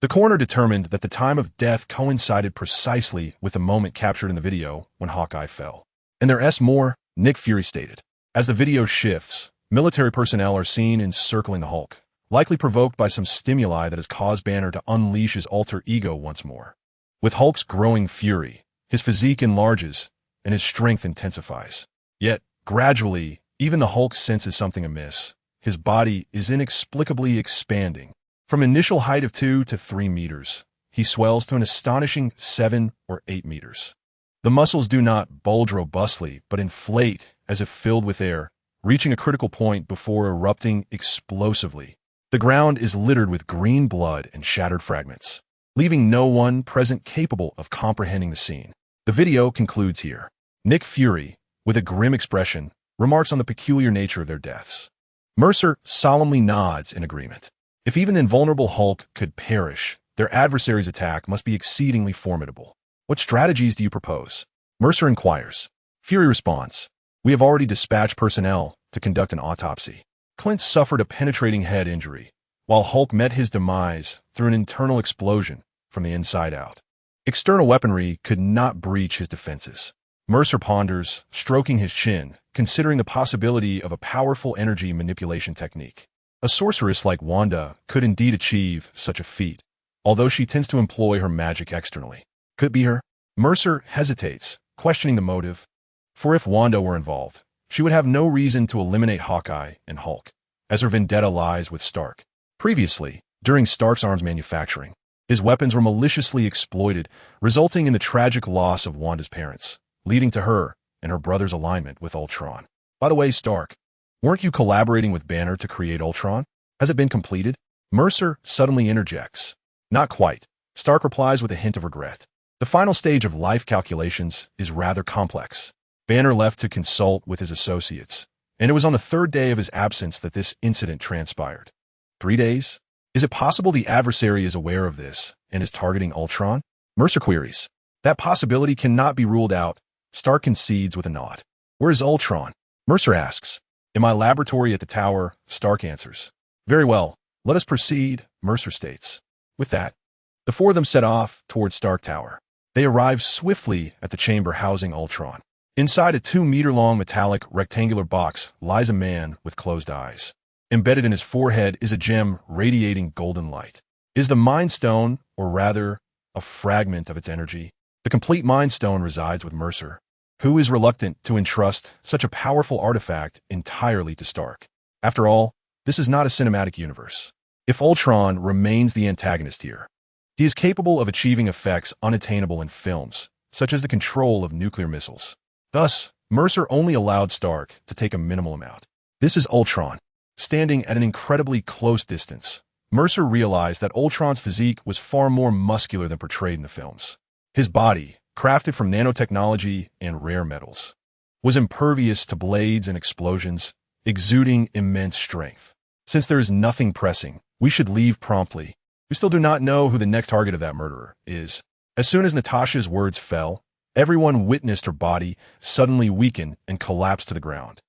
The coroner determined that the time of death coincided precisely with the moment captured in the video when Hawkeye fell. And there's more, Nick Fury stated. As the video shifts, military personnel are seen encircling the Hulk, likely provoked by some stimuli that has caused Banner to unleash his alter ego once more. With Hulk's growing fury, his physique enlarges, and his strength intensifies. Yet, gradually, even the Hulk senses something amiss. His body is inexplicably expanding. From initial height of 2 to 3 meters, he swells to an astonishing 7 or 8 meters. The muscles do not bulge robustly, but inflate as if filled with air, reaching a critical point before erupting explosively. The ground is littered with green blood and shattered fragments, leaving no one present capable of comprehending the scene. The video concludes here. Nick Fury, with a grim expression, remarks on the peculiar nature of their deaths. Mercer solemnly nods in agreement. If even the invulnerable Hulk could perish, their adversary's attack must be exceedingly formidable. What strategies do you propose? Mercer inquires. Fury responds, we have already dispatched personnel to conduct an autopsy. Clint suffered a penetrating head injury, while Hulk met his demise through an internal explosion from the inside out. External weaponry could not breach his defenses. Mercer ponders, stroking his chin, considering the possibility of a powerful energy manipulation technique. A sorceress like Wanda could indeed achieve such a feat, although she tends to employ her magic externally. Could it be her? Mercer hesitates, questioning the motive. For if Wanda were involved, she would have no reason to eliminate Hawkeye and Hulk, as her vendetta lies with Stark. Previously, during Stark's arms manufacturing, his weapons were maliciously exploited, resulting in the tragic loss of Wanda's parents, leading to her and her brother's alignment with Ultron. By the way, Stark, weren't you collaborating with Banner to create Ultron? Has it been completed? Mercer suddenly interjects. Not quite. Stark replies with a hint of regret. The final stage of life calculations is rather complex. Banner left to consult with his associates, and it was on the 3rd day of his absence that this incident transpired. 3 days? Is it possible the adversary is aware of this and is targeting Ultron? Mercer queries. That possibility cannot be ruled out. Stark concedes with a nod. Where is Ultron? Mercer asks. In my laboratory at the tower, Stark answers. Very well, let us proceed, Mercer states. With that, the four of them set off towards Stark Tower. They arrive swiftly at the chamber housing Ultron. Inside a 2-meter-long metallic rectangular box lies a man with closed eyes. Embedded in his forehead is a gem radiating golden light. Is the Mind Stone, or rather, a fragment of its energy? The complete Mind Stone resides with Mercer, who is reluctant to entrust such a powerful artifact entirely to Stark. After all, this is not a cinematic universe. If Ultron remains the antagonist here, he is capable of achieving effects unattainable in films, such as the control of nuclear missiles. Thus, Mercer only allowed Stark to take a minimal amount. This is Ultron. Standing at an incredibly close distance, Mercer realized that Ultron's physique was far more muscular than portrayed in the films. His body, crafted from nanotechnology and rare metals, was impervious to blades and explosions, exuding immense strength. Since there is nothing pressing, we should leave promptly. We still do not know who the next target of that murderer is. As soon as Natasha's words fell, everyone witnessed her body suddenly weaken and collapse to the ground.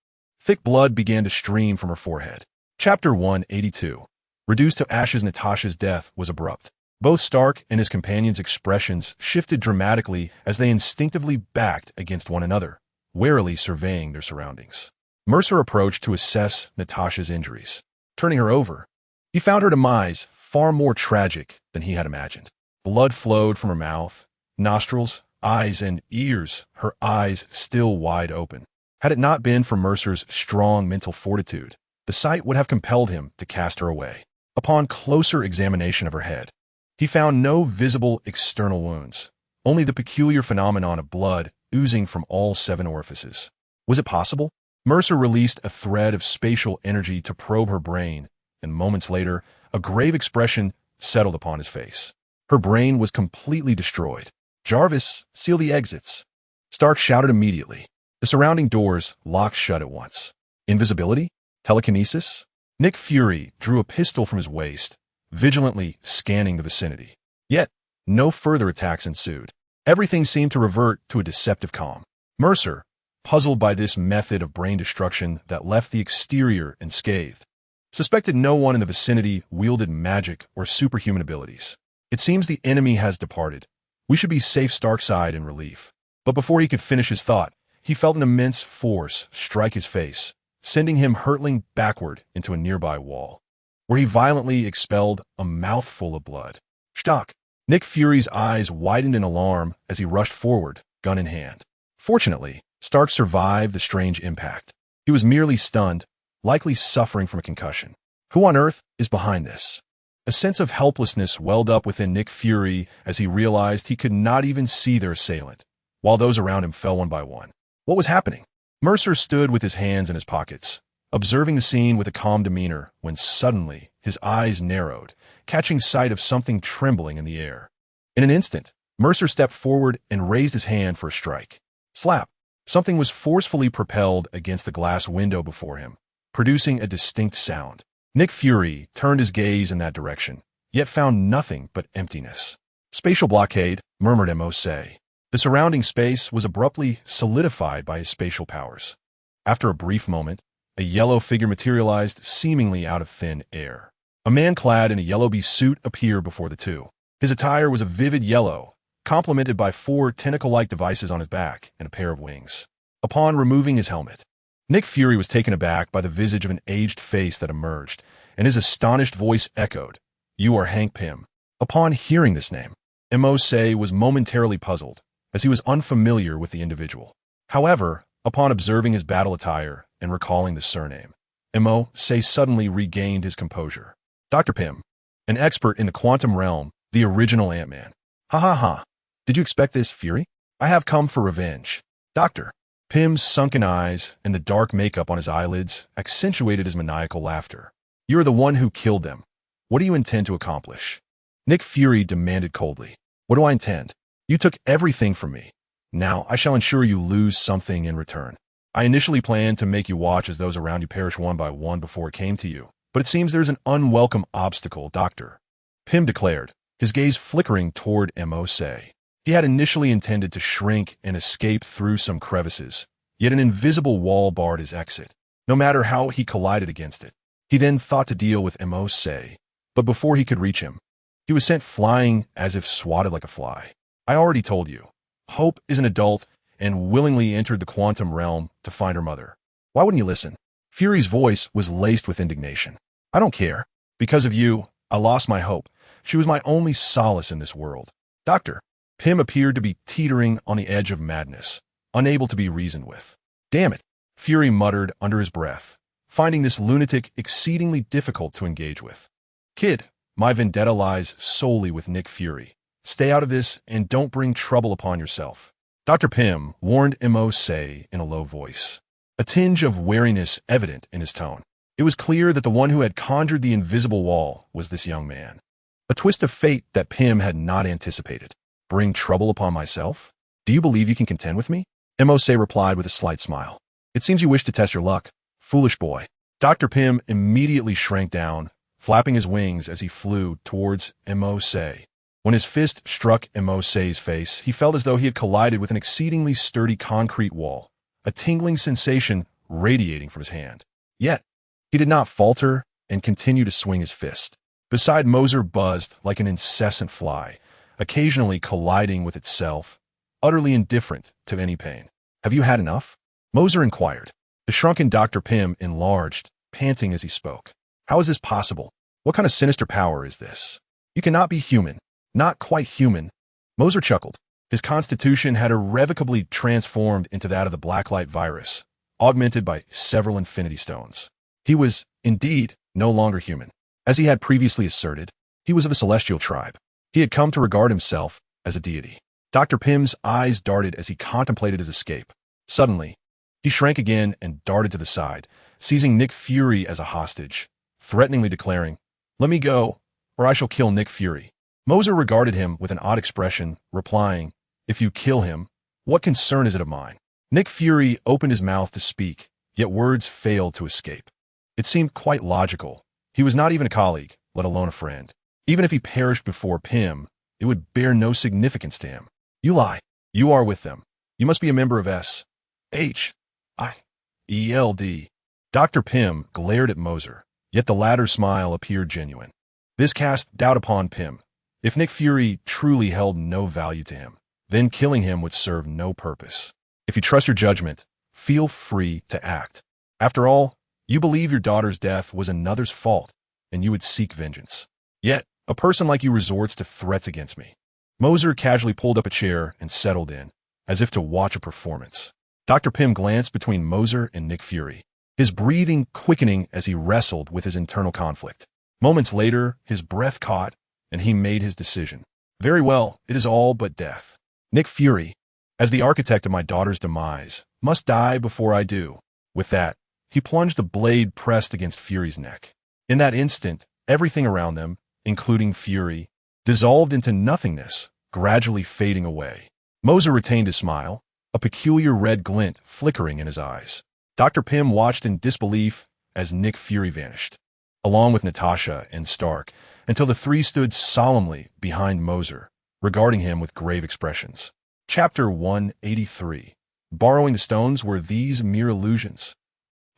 Thick blood began to stream from her forehead. Chapter 182. Reduced to ashes, Natasha's death was abrupt. Both Stark and his companions' expressions shifted dramatically as they instinctively backed against one another, warily surveying their surroundings. Mercer approached to assess Natasha's injuries. Turning her over, he found her demise far more tragic than he had imagined. Blood flowed from her mouth, nostrils, eyes, and ears, her eyes still wide open. Had it not been for Mercer's strong mental fortitude, the sight would have compelled him to cast her away. Upon closer examination of her head, he found no visible external wounds, only the peculiar phenomenon of blood oozing from all 7 orifices. Was it possible? Mercer released a thread of spatial energy to probe her brain, and moments later, a grave expression settled upon his face. Her brain was completely destroyed. Jarvis, seal the exits. Stark shouted immediately. The surrounding doors locked shut at once. Invisibility? Telekinesis? Nick Fury drew a pistol from his waist, vigilantly scanning the vicinity. Yet, no further attacks ensued. Everything seemed to revert to a deceptive calm. Mercer, puzzled by this method of brain destruction that left the exterior unscathed, suspected no one in the vicinity wielded magic or superhuman abilities. It seems the enemy has departed. We should be safe Starkside in relief. But before he could finish his thought, he felt an immense force strike his face, sending him hurtling backward into a nearby wall, where he violently expelled a mouthful of blood. Stock! Nick Fury's eyes widened in alarm as he rushed forward, gun in hand. Fortunately, Stark survived the strange impact. He was merely stunned, likely suffering from a concussion. Who on earth is behind this? A sense of helplessness welled up within Nick Fury as he realized he could not even see their assailant, while those around him fell one by one. What was happening? Mercer stood with his hands in his pockets, observing the scene with a calm demeanor when suddenly his eyes narrowed, catching sight of something trembling in the air. In an instant, Mercer stepped forward and raised his hand for a strike. Slap! Something was forcefully propelled against the glass window before him, producing a distinct sound. Nick Fury turned his gaze in that direction, yet found nothing but emptiness. Spatial blockade, murmured Mercer. The surrounding space was abruptly solidified by his spatial powers. After a brief moment, a yellow figure materialized seemingly out of thin air. A man clad in a yellow bee suit appeared before the two. His attire was a vivid yellow, complemented by 4 tentacle-like devices on his back and a pair of wings. Upon removing his helmet, Nick Fury was taken aback by the visage of an aged face that emerged, and his astonished voice echoed, "You are Hank Pym." Upon hearing this name, Mercer was momentarily puzzled, as he was unfamiliar with the individual. However, upon observing his battle attire and recalling the surname, Mercer suddenly regained his composure. Dr. Pym, an expert in the quantum realm, the original Ant-Man. Ha ha ha. Did you expect this, Fury? I have come for revenge. Dr. Pym's sunken eyes and the dark makeup on his eyelids accentuated his maniacal laughter. You are the one who killed them. What do you intend to accomplish? Nick Fury demanded coldly. What do I intend? You took everything from me. Now I shall ensure you lose something in return. I initially planned to make you watch as those around you perish one by one before it came to you, but it seems there's an unwelcome obstacle, Dr. Pym declared, his gaze flickering toward Mercer. He had initially intended to shrink and escape through some crevices, yet an invisible wall barred his exit, no matter how he collided against it. He then thought to deal with Mercer, but before he could reach him, he was sent flying as if swatted like a fly. I already told you, Hope is an adult and willingly entered the quantum realm to find her mother. Why wouldn't you listen? Fury's voice was laced with indignation. I don't care. Because of you, I lost my hope. She was my only solace in this world. Dr. Pym appeared to be teetering on the edge of madness, unable to be reasoned with. Damn it, Fury muttered under his breath, finding this lunatic exceedingly difficult to engage with. Kid, my vendetta lies solely with Nick Fury. Stay out of this and don't bring trouble upon yourself. Dr. Pym warned Mercer in a low voice, a tinge of wariness evident in his tone. It was clear that the one who had conjured the invisible wall was this young man. A twist of fate that Pym had not anticipated. Bring trouble upon myself? Do you believe you can contend with me? Mercer replied with a slight smile. It seems you wish to test your luck, foolish boy. Dr. Pym immediately shrank down, flapping his wings as he flew towards Mercer. When his fist struck Mercer's face, he felt as though he had collided with an exceedingly sturdy concrete wall, a tingling sensation radiating from his hand. Yet, he did not falter and continued to swing his fist. Beside Mercer buzzed like an incessant fly, occasionally colliding with itself, utterly indifferent to any pain. Have you had enough? Mercer inquired. The shrunken Dr. Pym enlarged, panting as he spoke. How is this possible? What kind of sinister power is this? You cannot be human. Not quite human. Mercer chuckled. His constitution had irrevocably transformed into that of the Blacklight Virus, augmented by several infinity stones. He was, indeed, no longer human. As he had previously asserted, he was of a celestial tribe. He had come to regard himself as a deity. Dr. Pym's eyes darted as he contemplated his escape. Suddenly, he shrank again and darted to the side, seizing Nick Fury as a hostage, threateningly declaring, "Let me go, or I shall kill Nick Fury." Mercer regarded him with an odd expression, replying, "If you kill him, what concern is it of mine?" Nick Fury opened his mouth to speak, yet words failed to escape. It seemed quite logical. He was not even a colleague, let alone a friend. Even if he perished before Pym, it would bear no significance to him. You lie. You are with them. You must be a member of S.H.I.E.L.D. Dr. Pym glared at Mercer, yet the latter's smile appeared genuine. This cast doubt upon Pym. If Nick Fury truly held no value to him, then killing him would serve no purpose. If you trust your judgment, feel free to act. After all, you believe your daughter's death was another's fault, and you would seek vengeance. Yet, a person like you resorts to threats against me. Mercer casually pulled up a chair and settled in, as if to watch a performance. Dr. Pym glanced between Mercer and Nick Fury, his breathing quickening as he wrestled with his internal conflict. Moments later, his breath caught, and he made his decision. Very well, it is all but death. Nick Fury, as the architect of my daughter's demise, must die before I do. With that, he plunged the blade pressed against Fury's neck. In that instant, everything around them, including Fury, dissolved into nothingness, gradually fading away. Mercer retained his smile, a peculiar red glint flickering in his eyes. Dr. Pym watched in disbelief as Nick Fury vanished, along with Natasha and Stark, until the three stood solemnly behind Mercer, regarding him with grave expressions. Chapter 183. Borrowing the stones, were these mere illusions?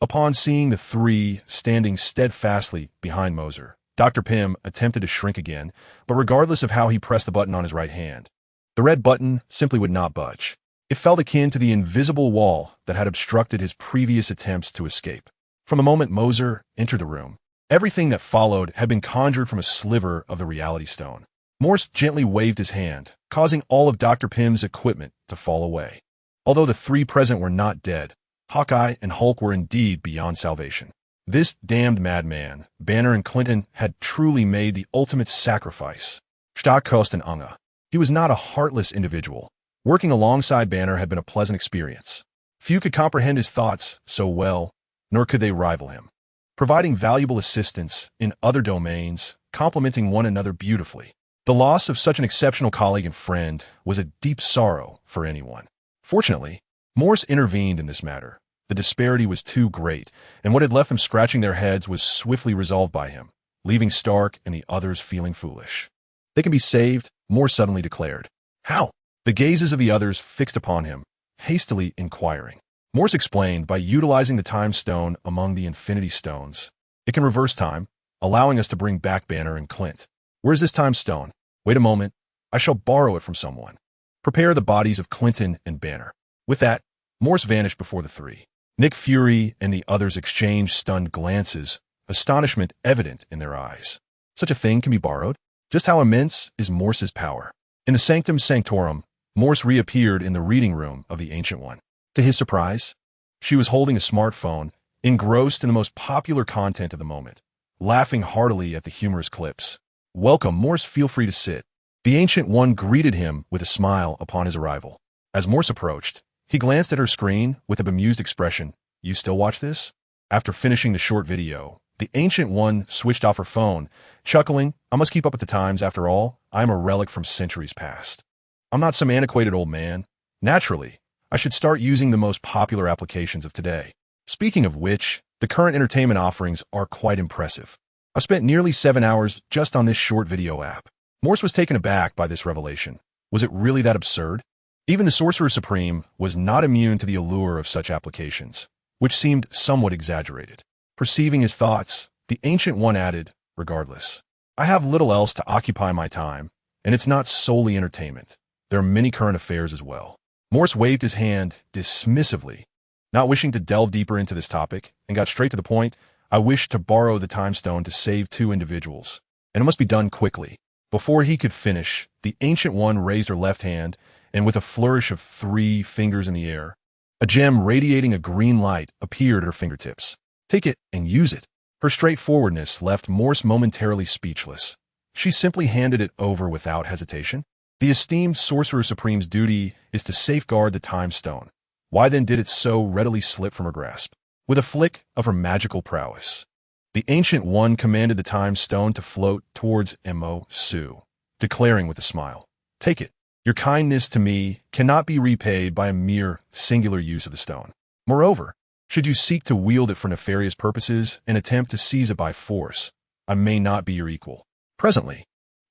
Upon seeing the three standing steadfastly behind Mercer, Dr. Pym attempted to shrink again, but regardless of how he pressed the button on his right hand, the red button simply would not budge. It felt akin to the invisible wall that had obstructed his previous attempts to escape. From the moment Mercer entered the room, everything that followed had been conjured from a sliver of the reality stone. Morse gently waved his hand, causing all of Dr. Pym's equipment to fall away. Although the three present were not dead, Hawkeye and Hulk were indeed beyond salvation. This damned madman, Banner and Clinton, had truly made the ultimate sacrifice. Stark Coast and Unga. He was not a heartless individual. Working alongside Banner had been a pleasant experience. Few could comprehend his thoughts so well, nor could they rival him, providing valuable assistance in other domains, complementing one another beautifully. The loss of such an exceptional colleague and friend was a deep sorrow for anyone. Fortunately, Morse intervened in this matter. The disparity was too great, and what had left them scratching their heads was swiftly resolved by him, leaving Stark and the others feeling foolish. They can be saved, Morse suddenly declared. How? The gazes of the others fixed upon him, hastily inquiring. Morse explained, by utilizing the time stone among the Infinity Stones. It can reverse time, allowing us to bring back Banner and Clint. Where's this time stone? Wait a moment. I shall borrow it from someone. Prepare the bodies of Clinton and Banner. With that, Morse vanished before the three. Nick Fury and the others exchanged stunned glances, astonishment evident in their eyes. Such a thing can be borrowed? Just how immense is Morse's power? In the Sanctum Sanctorum, Morse reappeared in the reading room of the Ancient One. To his surprise, she was holding a smartphone, engrossed in the most popular content of the moment, laughing heartily at the humorous clips. Welcome, Morse, feel free to sit. The Ancient One greeted him with a smile upon his arrival. As Morse approached, he glanced at her screen with a bemused expression. You still watch this? After finishing the short video, the Ancient One switched off her phone, chuckling, I must keep up with the times after all. I am a relic from centuries past. I'm not some antiquated old man. Naturally, I should start using the most popular applications of today. Speaking of which, the current entertainment offerings are quite impressive. I've spent nearly 7 hours just on this short video app. Morse was taken aback by this revelation. Was it really that absurd? Even the Sorcerer Supreme was not immune to the allure of such applications, which seemed somewhat exaggerated. Perceiving his thoughts, the Ancient One added, regardless, I have little else to occupy my time, and it's not solely entertainment. There are many current affairs as well. Morse waved his hand dismissively, not wishing to delve deeper into this topic, and got straight to the point. I wish to borrow the time stone to save 2 individuals, and it must be done quickly. Before he could finish, the Ancient One raised her left hand, and with a flourish of 3 fingers in the air, a gem radiating a green light appeared at her fingertips. Take it and use it. Her straightforwardness left Morse momentarily speechless. She simply handed it over without hesitation. The esteemed Sorcerer Supreme's duty is to safeguard the time stone. Why then did it so readily slip from her grasp? With a flick of her magical prowess, the Ancient One commanded the time stone to float towards Mercer, declaring with a smile, Take it. Your kindness to me cannot be repaid by a mere singular use of the stone. Moreover, should you seek to wield it for nefarious purposes and attempt to seize it by force, I may not be your equal. Presently,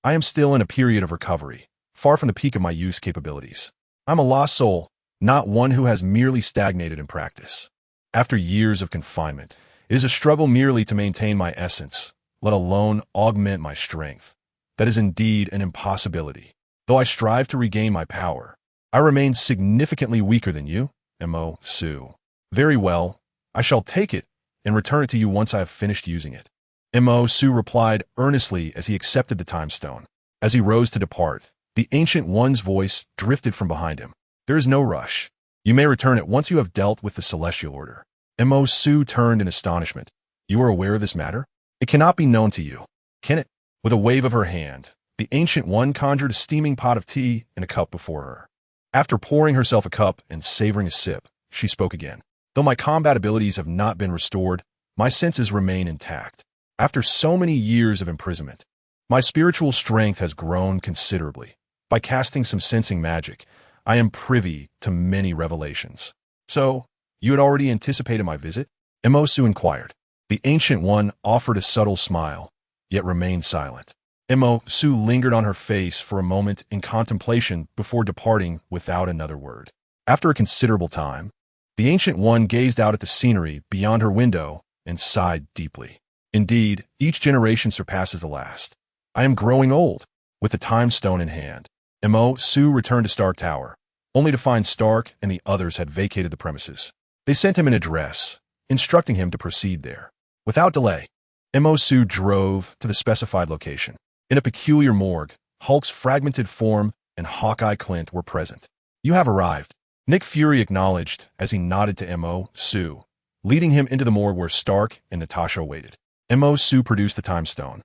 I am still in a period of recovery, far from the peak of my use capabilities. I'm a lost soul, not one who has merely stagnated in practice. After years of confinement, it is a struggle merely to maintain my essence, let alone augment my strength. That is indeed an impossibility. Though I strive to regain my power, I remain significantly weaker than you, Mercer. Very well, I shall take it and return it to you once I have finished using it. Mercer replied earnestly as he accepted the time stone. As he rose to depart, the Ancient One's voice drifted from behind him. There is no rush. You may return it once you have dealt with the celestial order. Mo Su turned in astonishment. You are aware of this matter? It cannot be known to you, can it? With a wave of her hand, the Ancient One conjured a steaming pot of tea in a cup before her. After pouring herself a cup and savoring a sip, she spoke again. Though my combat abilities have not been restored, my senses remain intact. After so many years of imprisonment, my spiritual strength has grown considerably. By casting some sensing magic, I am privy to many revelations. So, you had already anticipated my visit? Mo Su inquired. The Ancient One offered a subtle smile, yet remained silent. Mo Su lingered on her face for a moment in contemplation before departing without another word. After a considerable time, the Ancient One gazed out at the scenery beyond her window and sighed deeply. Indeed, each generation surpasses the last. I am growing old. With the Time Stone in hand, Mo Su returned to Stark Tower, only to find Stark and the others had vacated the premises. They sent him an address, instructing him to proceed there. Without delay, Mo Su drove to the specified location. In a peculiar morgue, Hulk's fragmented form and Hawkeye Clint were present. You have arrived, Nick Fury acknowledged as he nodded to Mo Su, leading him into the morgue where Stark and Natasha waited. Mo Su produced the Time Stone,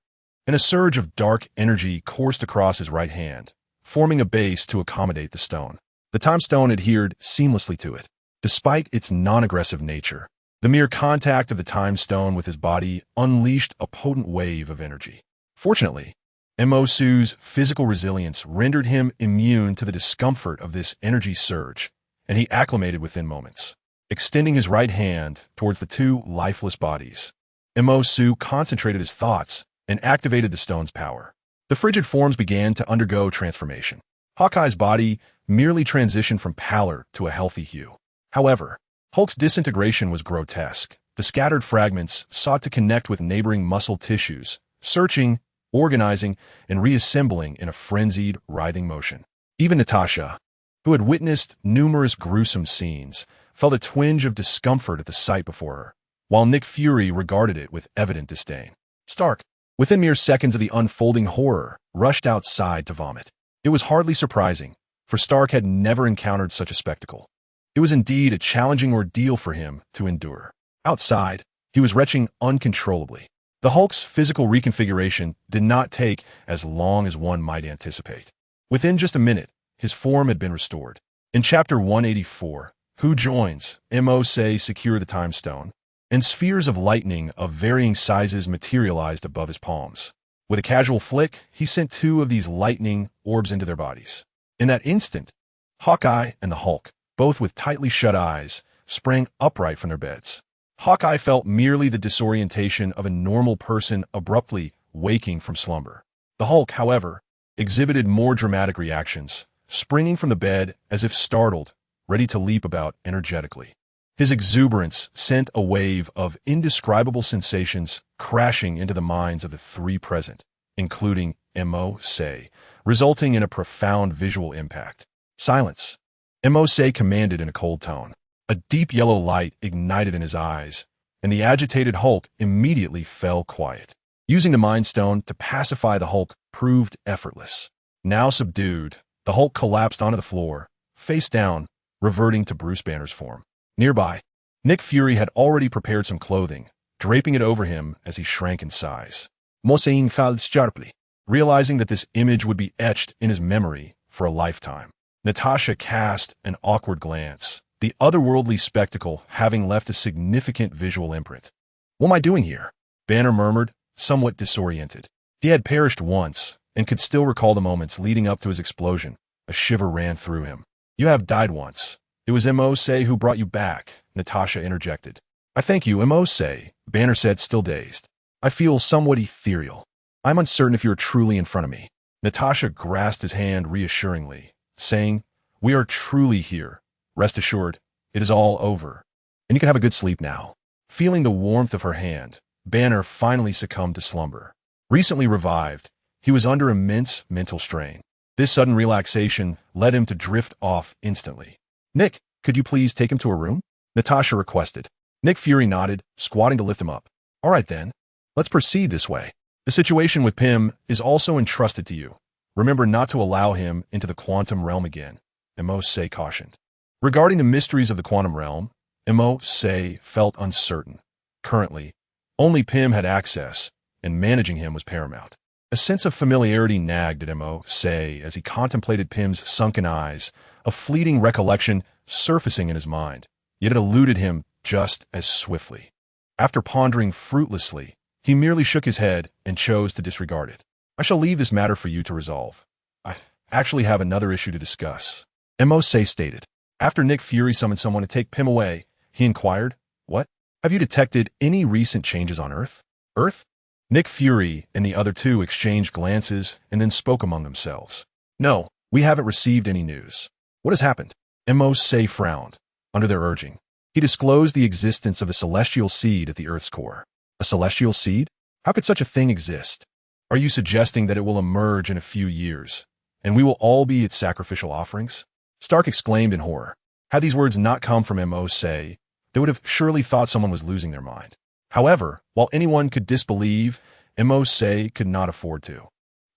and a surge of dark energy coursed across his right hand, forming a base to accommodate the stone. The Time Stone adhered seamlessly to it. Despite its non-aggressive nature, the mere contact of the Time Stone with his body unleashed a potent wave of energy. Fortunately, Mo Su's physical resilience rendered him immune to the discomfort of this energy surge, and he acclimated within moments. Extending his right hand towards the two lifeless bodies, Mo Su concentrated his thoughts and activated the stone's power. The frigid forms began to undergo transformation. Hawkeye's body merely transitioned from pallor to a healthy hue. However, Hulk's disintegration was grotesque. The scattered fragments sought to connect with neighboring muscle tissues, searching, organizing, and reassembling in a frenzied, writhing motion. Even Natasha, who had witnessed numerous gruesome scenes, felt a twinge of discomfort at the sight before her, while Nick Fury regarded it with evident disdain. Stark, within mere seconds of the unfolding horror, rushed outside to vomit. It was hardly surprising, for Stark had never encountered such a spectacle. It was indeed a challenging ordeal for him to endure. Outside, he was retching uncontrollably. The Hulk's physical reconfiguration did not take as long as one might anticipate. Within just a minute, his form had been restored. In Chapter 184, Who Joins, Mo Su secure the Time Stone, and spheres of lightning of varying sizes materialized above his palms. With a casual flick, he sent two of these lightning orbs into their bodies. In that instant, Hawkeye and the Hulk, both with tightly shut eyes, sprang upright from their beds. Hawkeye felt merely the disorientation of a normal person abruptly waking from slumber. The Hulk, however, exhibited more dramatic reactions, springing from the bed as if startled, ready to leap about energetically. His exuberance sent a wave of indescribable sensations crashing into the minds of the three present, including Mo Su, resulting in a profound visual impact. Silence. Mo Su commanded in a cold tone. A deep yellow light ignited in his eyes, and the agitated Hulk immediately fell quiet. Using the Mind Stone to pacify the Hulk proved effortless. Now subdued, the Hulk collapsed onto the floor, face down, reverting to Bruce Banner's form. Nearby, Nick Fury had already prepared some clothing, draping it over him as he shrank in size. Mo Su felt sharply, realizing that this image would be etched in his memory for a lifetime. Natasha cast an awkward glance, the otherworldly spectacle having left a significant visual imprint. What am I doing here? Banner murmured, somewhat disoriented. He had perished once, and could still recall the moments leading up to his explosion. A shiver ran through him. You have died once. It was Mo Su who brought you back, Natasha interjected. I thank you, Mo Su, Banner said, still dazed. I feel somewhat ethereal. I'm uncertain if you are truly in front of me. Natasha grasped his hand reassuringly, saying, We are truly here. Rest assured, it is all over, and you can have a good sleep now. Feeling the warmth of her hand, Banner finally succumbed to slumber. Recently revived, he was under immense mental strain. This sudden relaxation led him to drift off instantly. Nick, could you please take him to a room? Natasha requested. Nick Fury nodded, squatting to lift him up. All right then, let's proceed this way. The situation with Pym is also entrusted to you. Remember not to allow him into the quantum realm again. Mo-se cautioned. Regarding the mysteries of the quantum realm, Mo-se felt uncertain. Currently, only Pym had access, and managing him was paramount. A sense of familiarity nagged at Mo-se as he contemplated Pym's sunken eyes, a fleeting recollection surfacing in his mind, yet it eluded him just as swiftly. After pondering fruitlessly, he merely shook his head and chose to disregard it. I shall leave this matter for you to resolve. I actually have another issue to discuss, Mo-se stated. After Nick Fury summoned someone to take Pym away, he inquired, "What? Have you detected any recent changes on Earth?" Earth? Nick Fury and the other two exchanged glances and then spoke among themselves. "No, we haven't received any news." "What has happened?" Mo-se frowned. Under their urging, he disclosed the existence of a celestial seed at the Earth's core. A celestial seed? How could such a thing exist? Are you suggesting that it will emerge in a few years, and we will all be its sacrificial offerings? Stark exclaimed in horror. Had these words not come from Mo-se, they would have surely thought someone was losing their mind. However, while anyone could disbelieve, Mo-se could not afford to.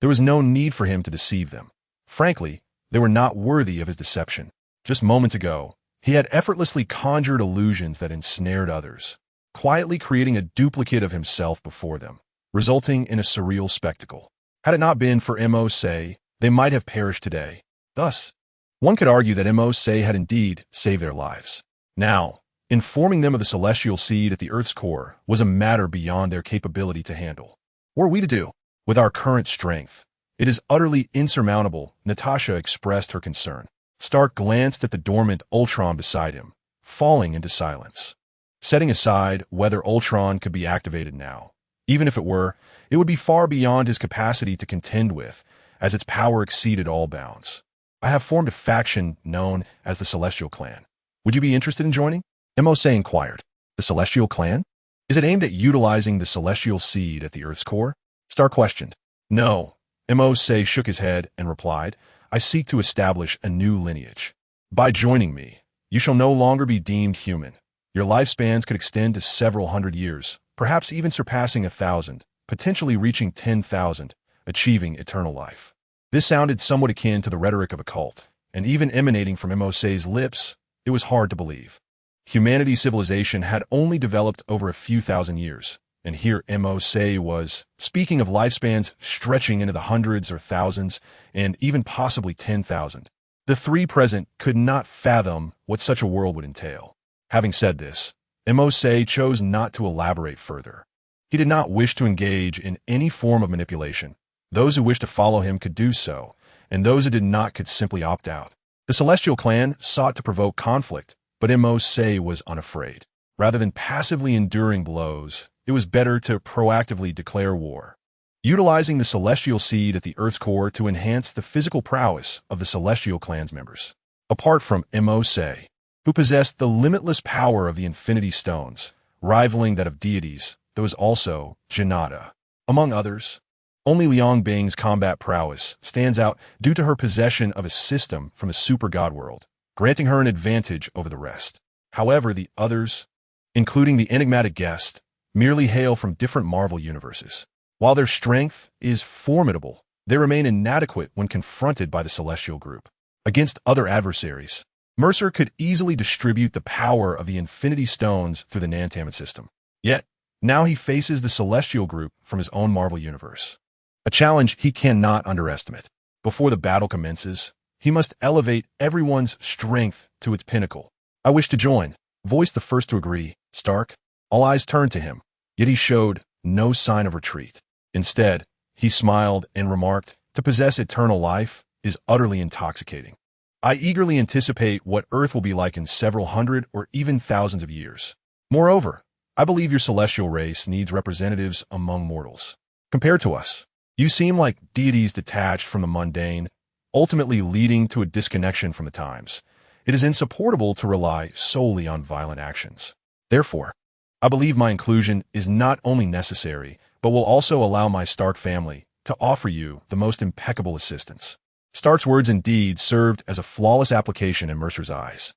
There was no need for him to deceive them. Frankly, they were not worthy of his deception. Just moments ago, he had effortlessly conjured illusions that ensnared others, quietly creating a duplicate of himself before them, resulting in a surreal spectacle. Had it not been for Mo-se, they might have perished today. Thus, one could argue that Mo-se had indeed saved their lives. Now, informing them of the celestial seed at the Earth's core was a matter beyond their capability to handle. What are we to do? With our current strength, it is utterly insurmountable, Natasha expressed her concern. Stark glanced at the dormant Ultron beside him, falling into silence. Setting aside whether Ultron could be activated now, even if it were, it would be far beyond his capacity to contend with, as its power exceeded all bounds. I have formed a faction known as the Celestial Clan. Would you be interested in joining? Mo-se inquired. The Celestial Clan? Is it aimed at utilizing the celestial seed at the Earth's core? Stark questioned. No. Mo-se shook his head and replied, I seek to establish a new lineage. By joining me, you shall no longer be deemed human. Your lifespans could extend to several hundred years, perhaps even surpassing 1,000, potentially reaching 10,000, achieving eternal life. This sounded somewhat akin to the rhetoric of a cult, and even emanating from Mo-se's lips, it was hard to believe. Humanity's civilization had only developed over a few thousand years, and here Mo-se was speaking of lifespans stretching into the hundreds or thousands, and even possibly 10,000. The three present could not fathom what such a world would entail. Having said this, Mo-se chose not to elaborate further. He did not wish to engage in any form of manipulation. Those who wished to follow him could do so, and those who did not could simply opt out. The Celestial Clan sought to provoke conflict, but Mo-se was unafraid. Rather than passively enduring blows, it was better to proactively declare war. Utilizing the celestial seed at the Earth's core to enhance the physical prowess of the Celestial Clan's members. Apart from Mo-se, who possessed the limitless power of the Infinity Stones, rivaling that of deities, there was also Janata. Among others, only Liang Bing's combat prowess stands out due to her possession of a system from the super god world, granting her an advantage over the rest. However, the others, including the enigmatic guest, merely hail from different Marvel universes. While their strength is formidable, they remain inadequate when confronted by the Celestial Group. Against other adversaries, Mercer could easily distribute the power of the Infinity Stones through the Nantaman system. Yet, now he faces the Celestial Group from his own Marvel universe. A challenge he cannot underestimate. Before the battle commences, he must elevate everyone's strength to its pinnacle. I wish to join, voiced the first to agree, Stark. All eyes turned to him, yet he showed no sign of retreat. Instead, he smiled and remarked, to possess eternal life is utterly intoxicating. I eagerly anticipate what Earth will be like in several hundred or even thousands of years. Moreover, I believe your celestial race needs representatives among mortals. Compared to us, you seem like deities detached from the mundane, ultimately leading to a disconnection from the times. It is insupportable to rely solely on violent actions. Therefore, I believe my inclusion is not only necessary, but will also allow my Stark family to offer you the most impeccable assistance. Stark's words and deeds served as a flawless application in Mercer's eyes.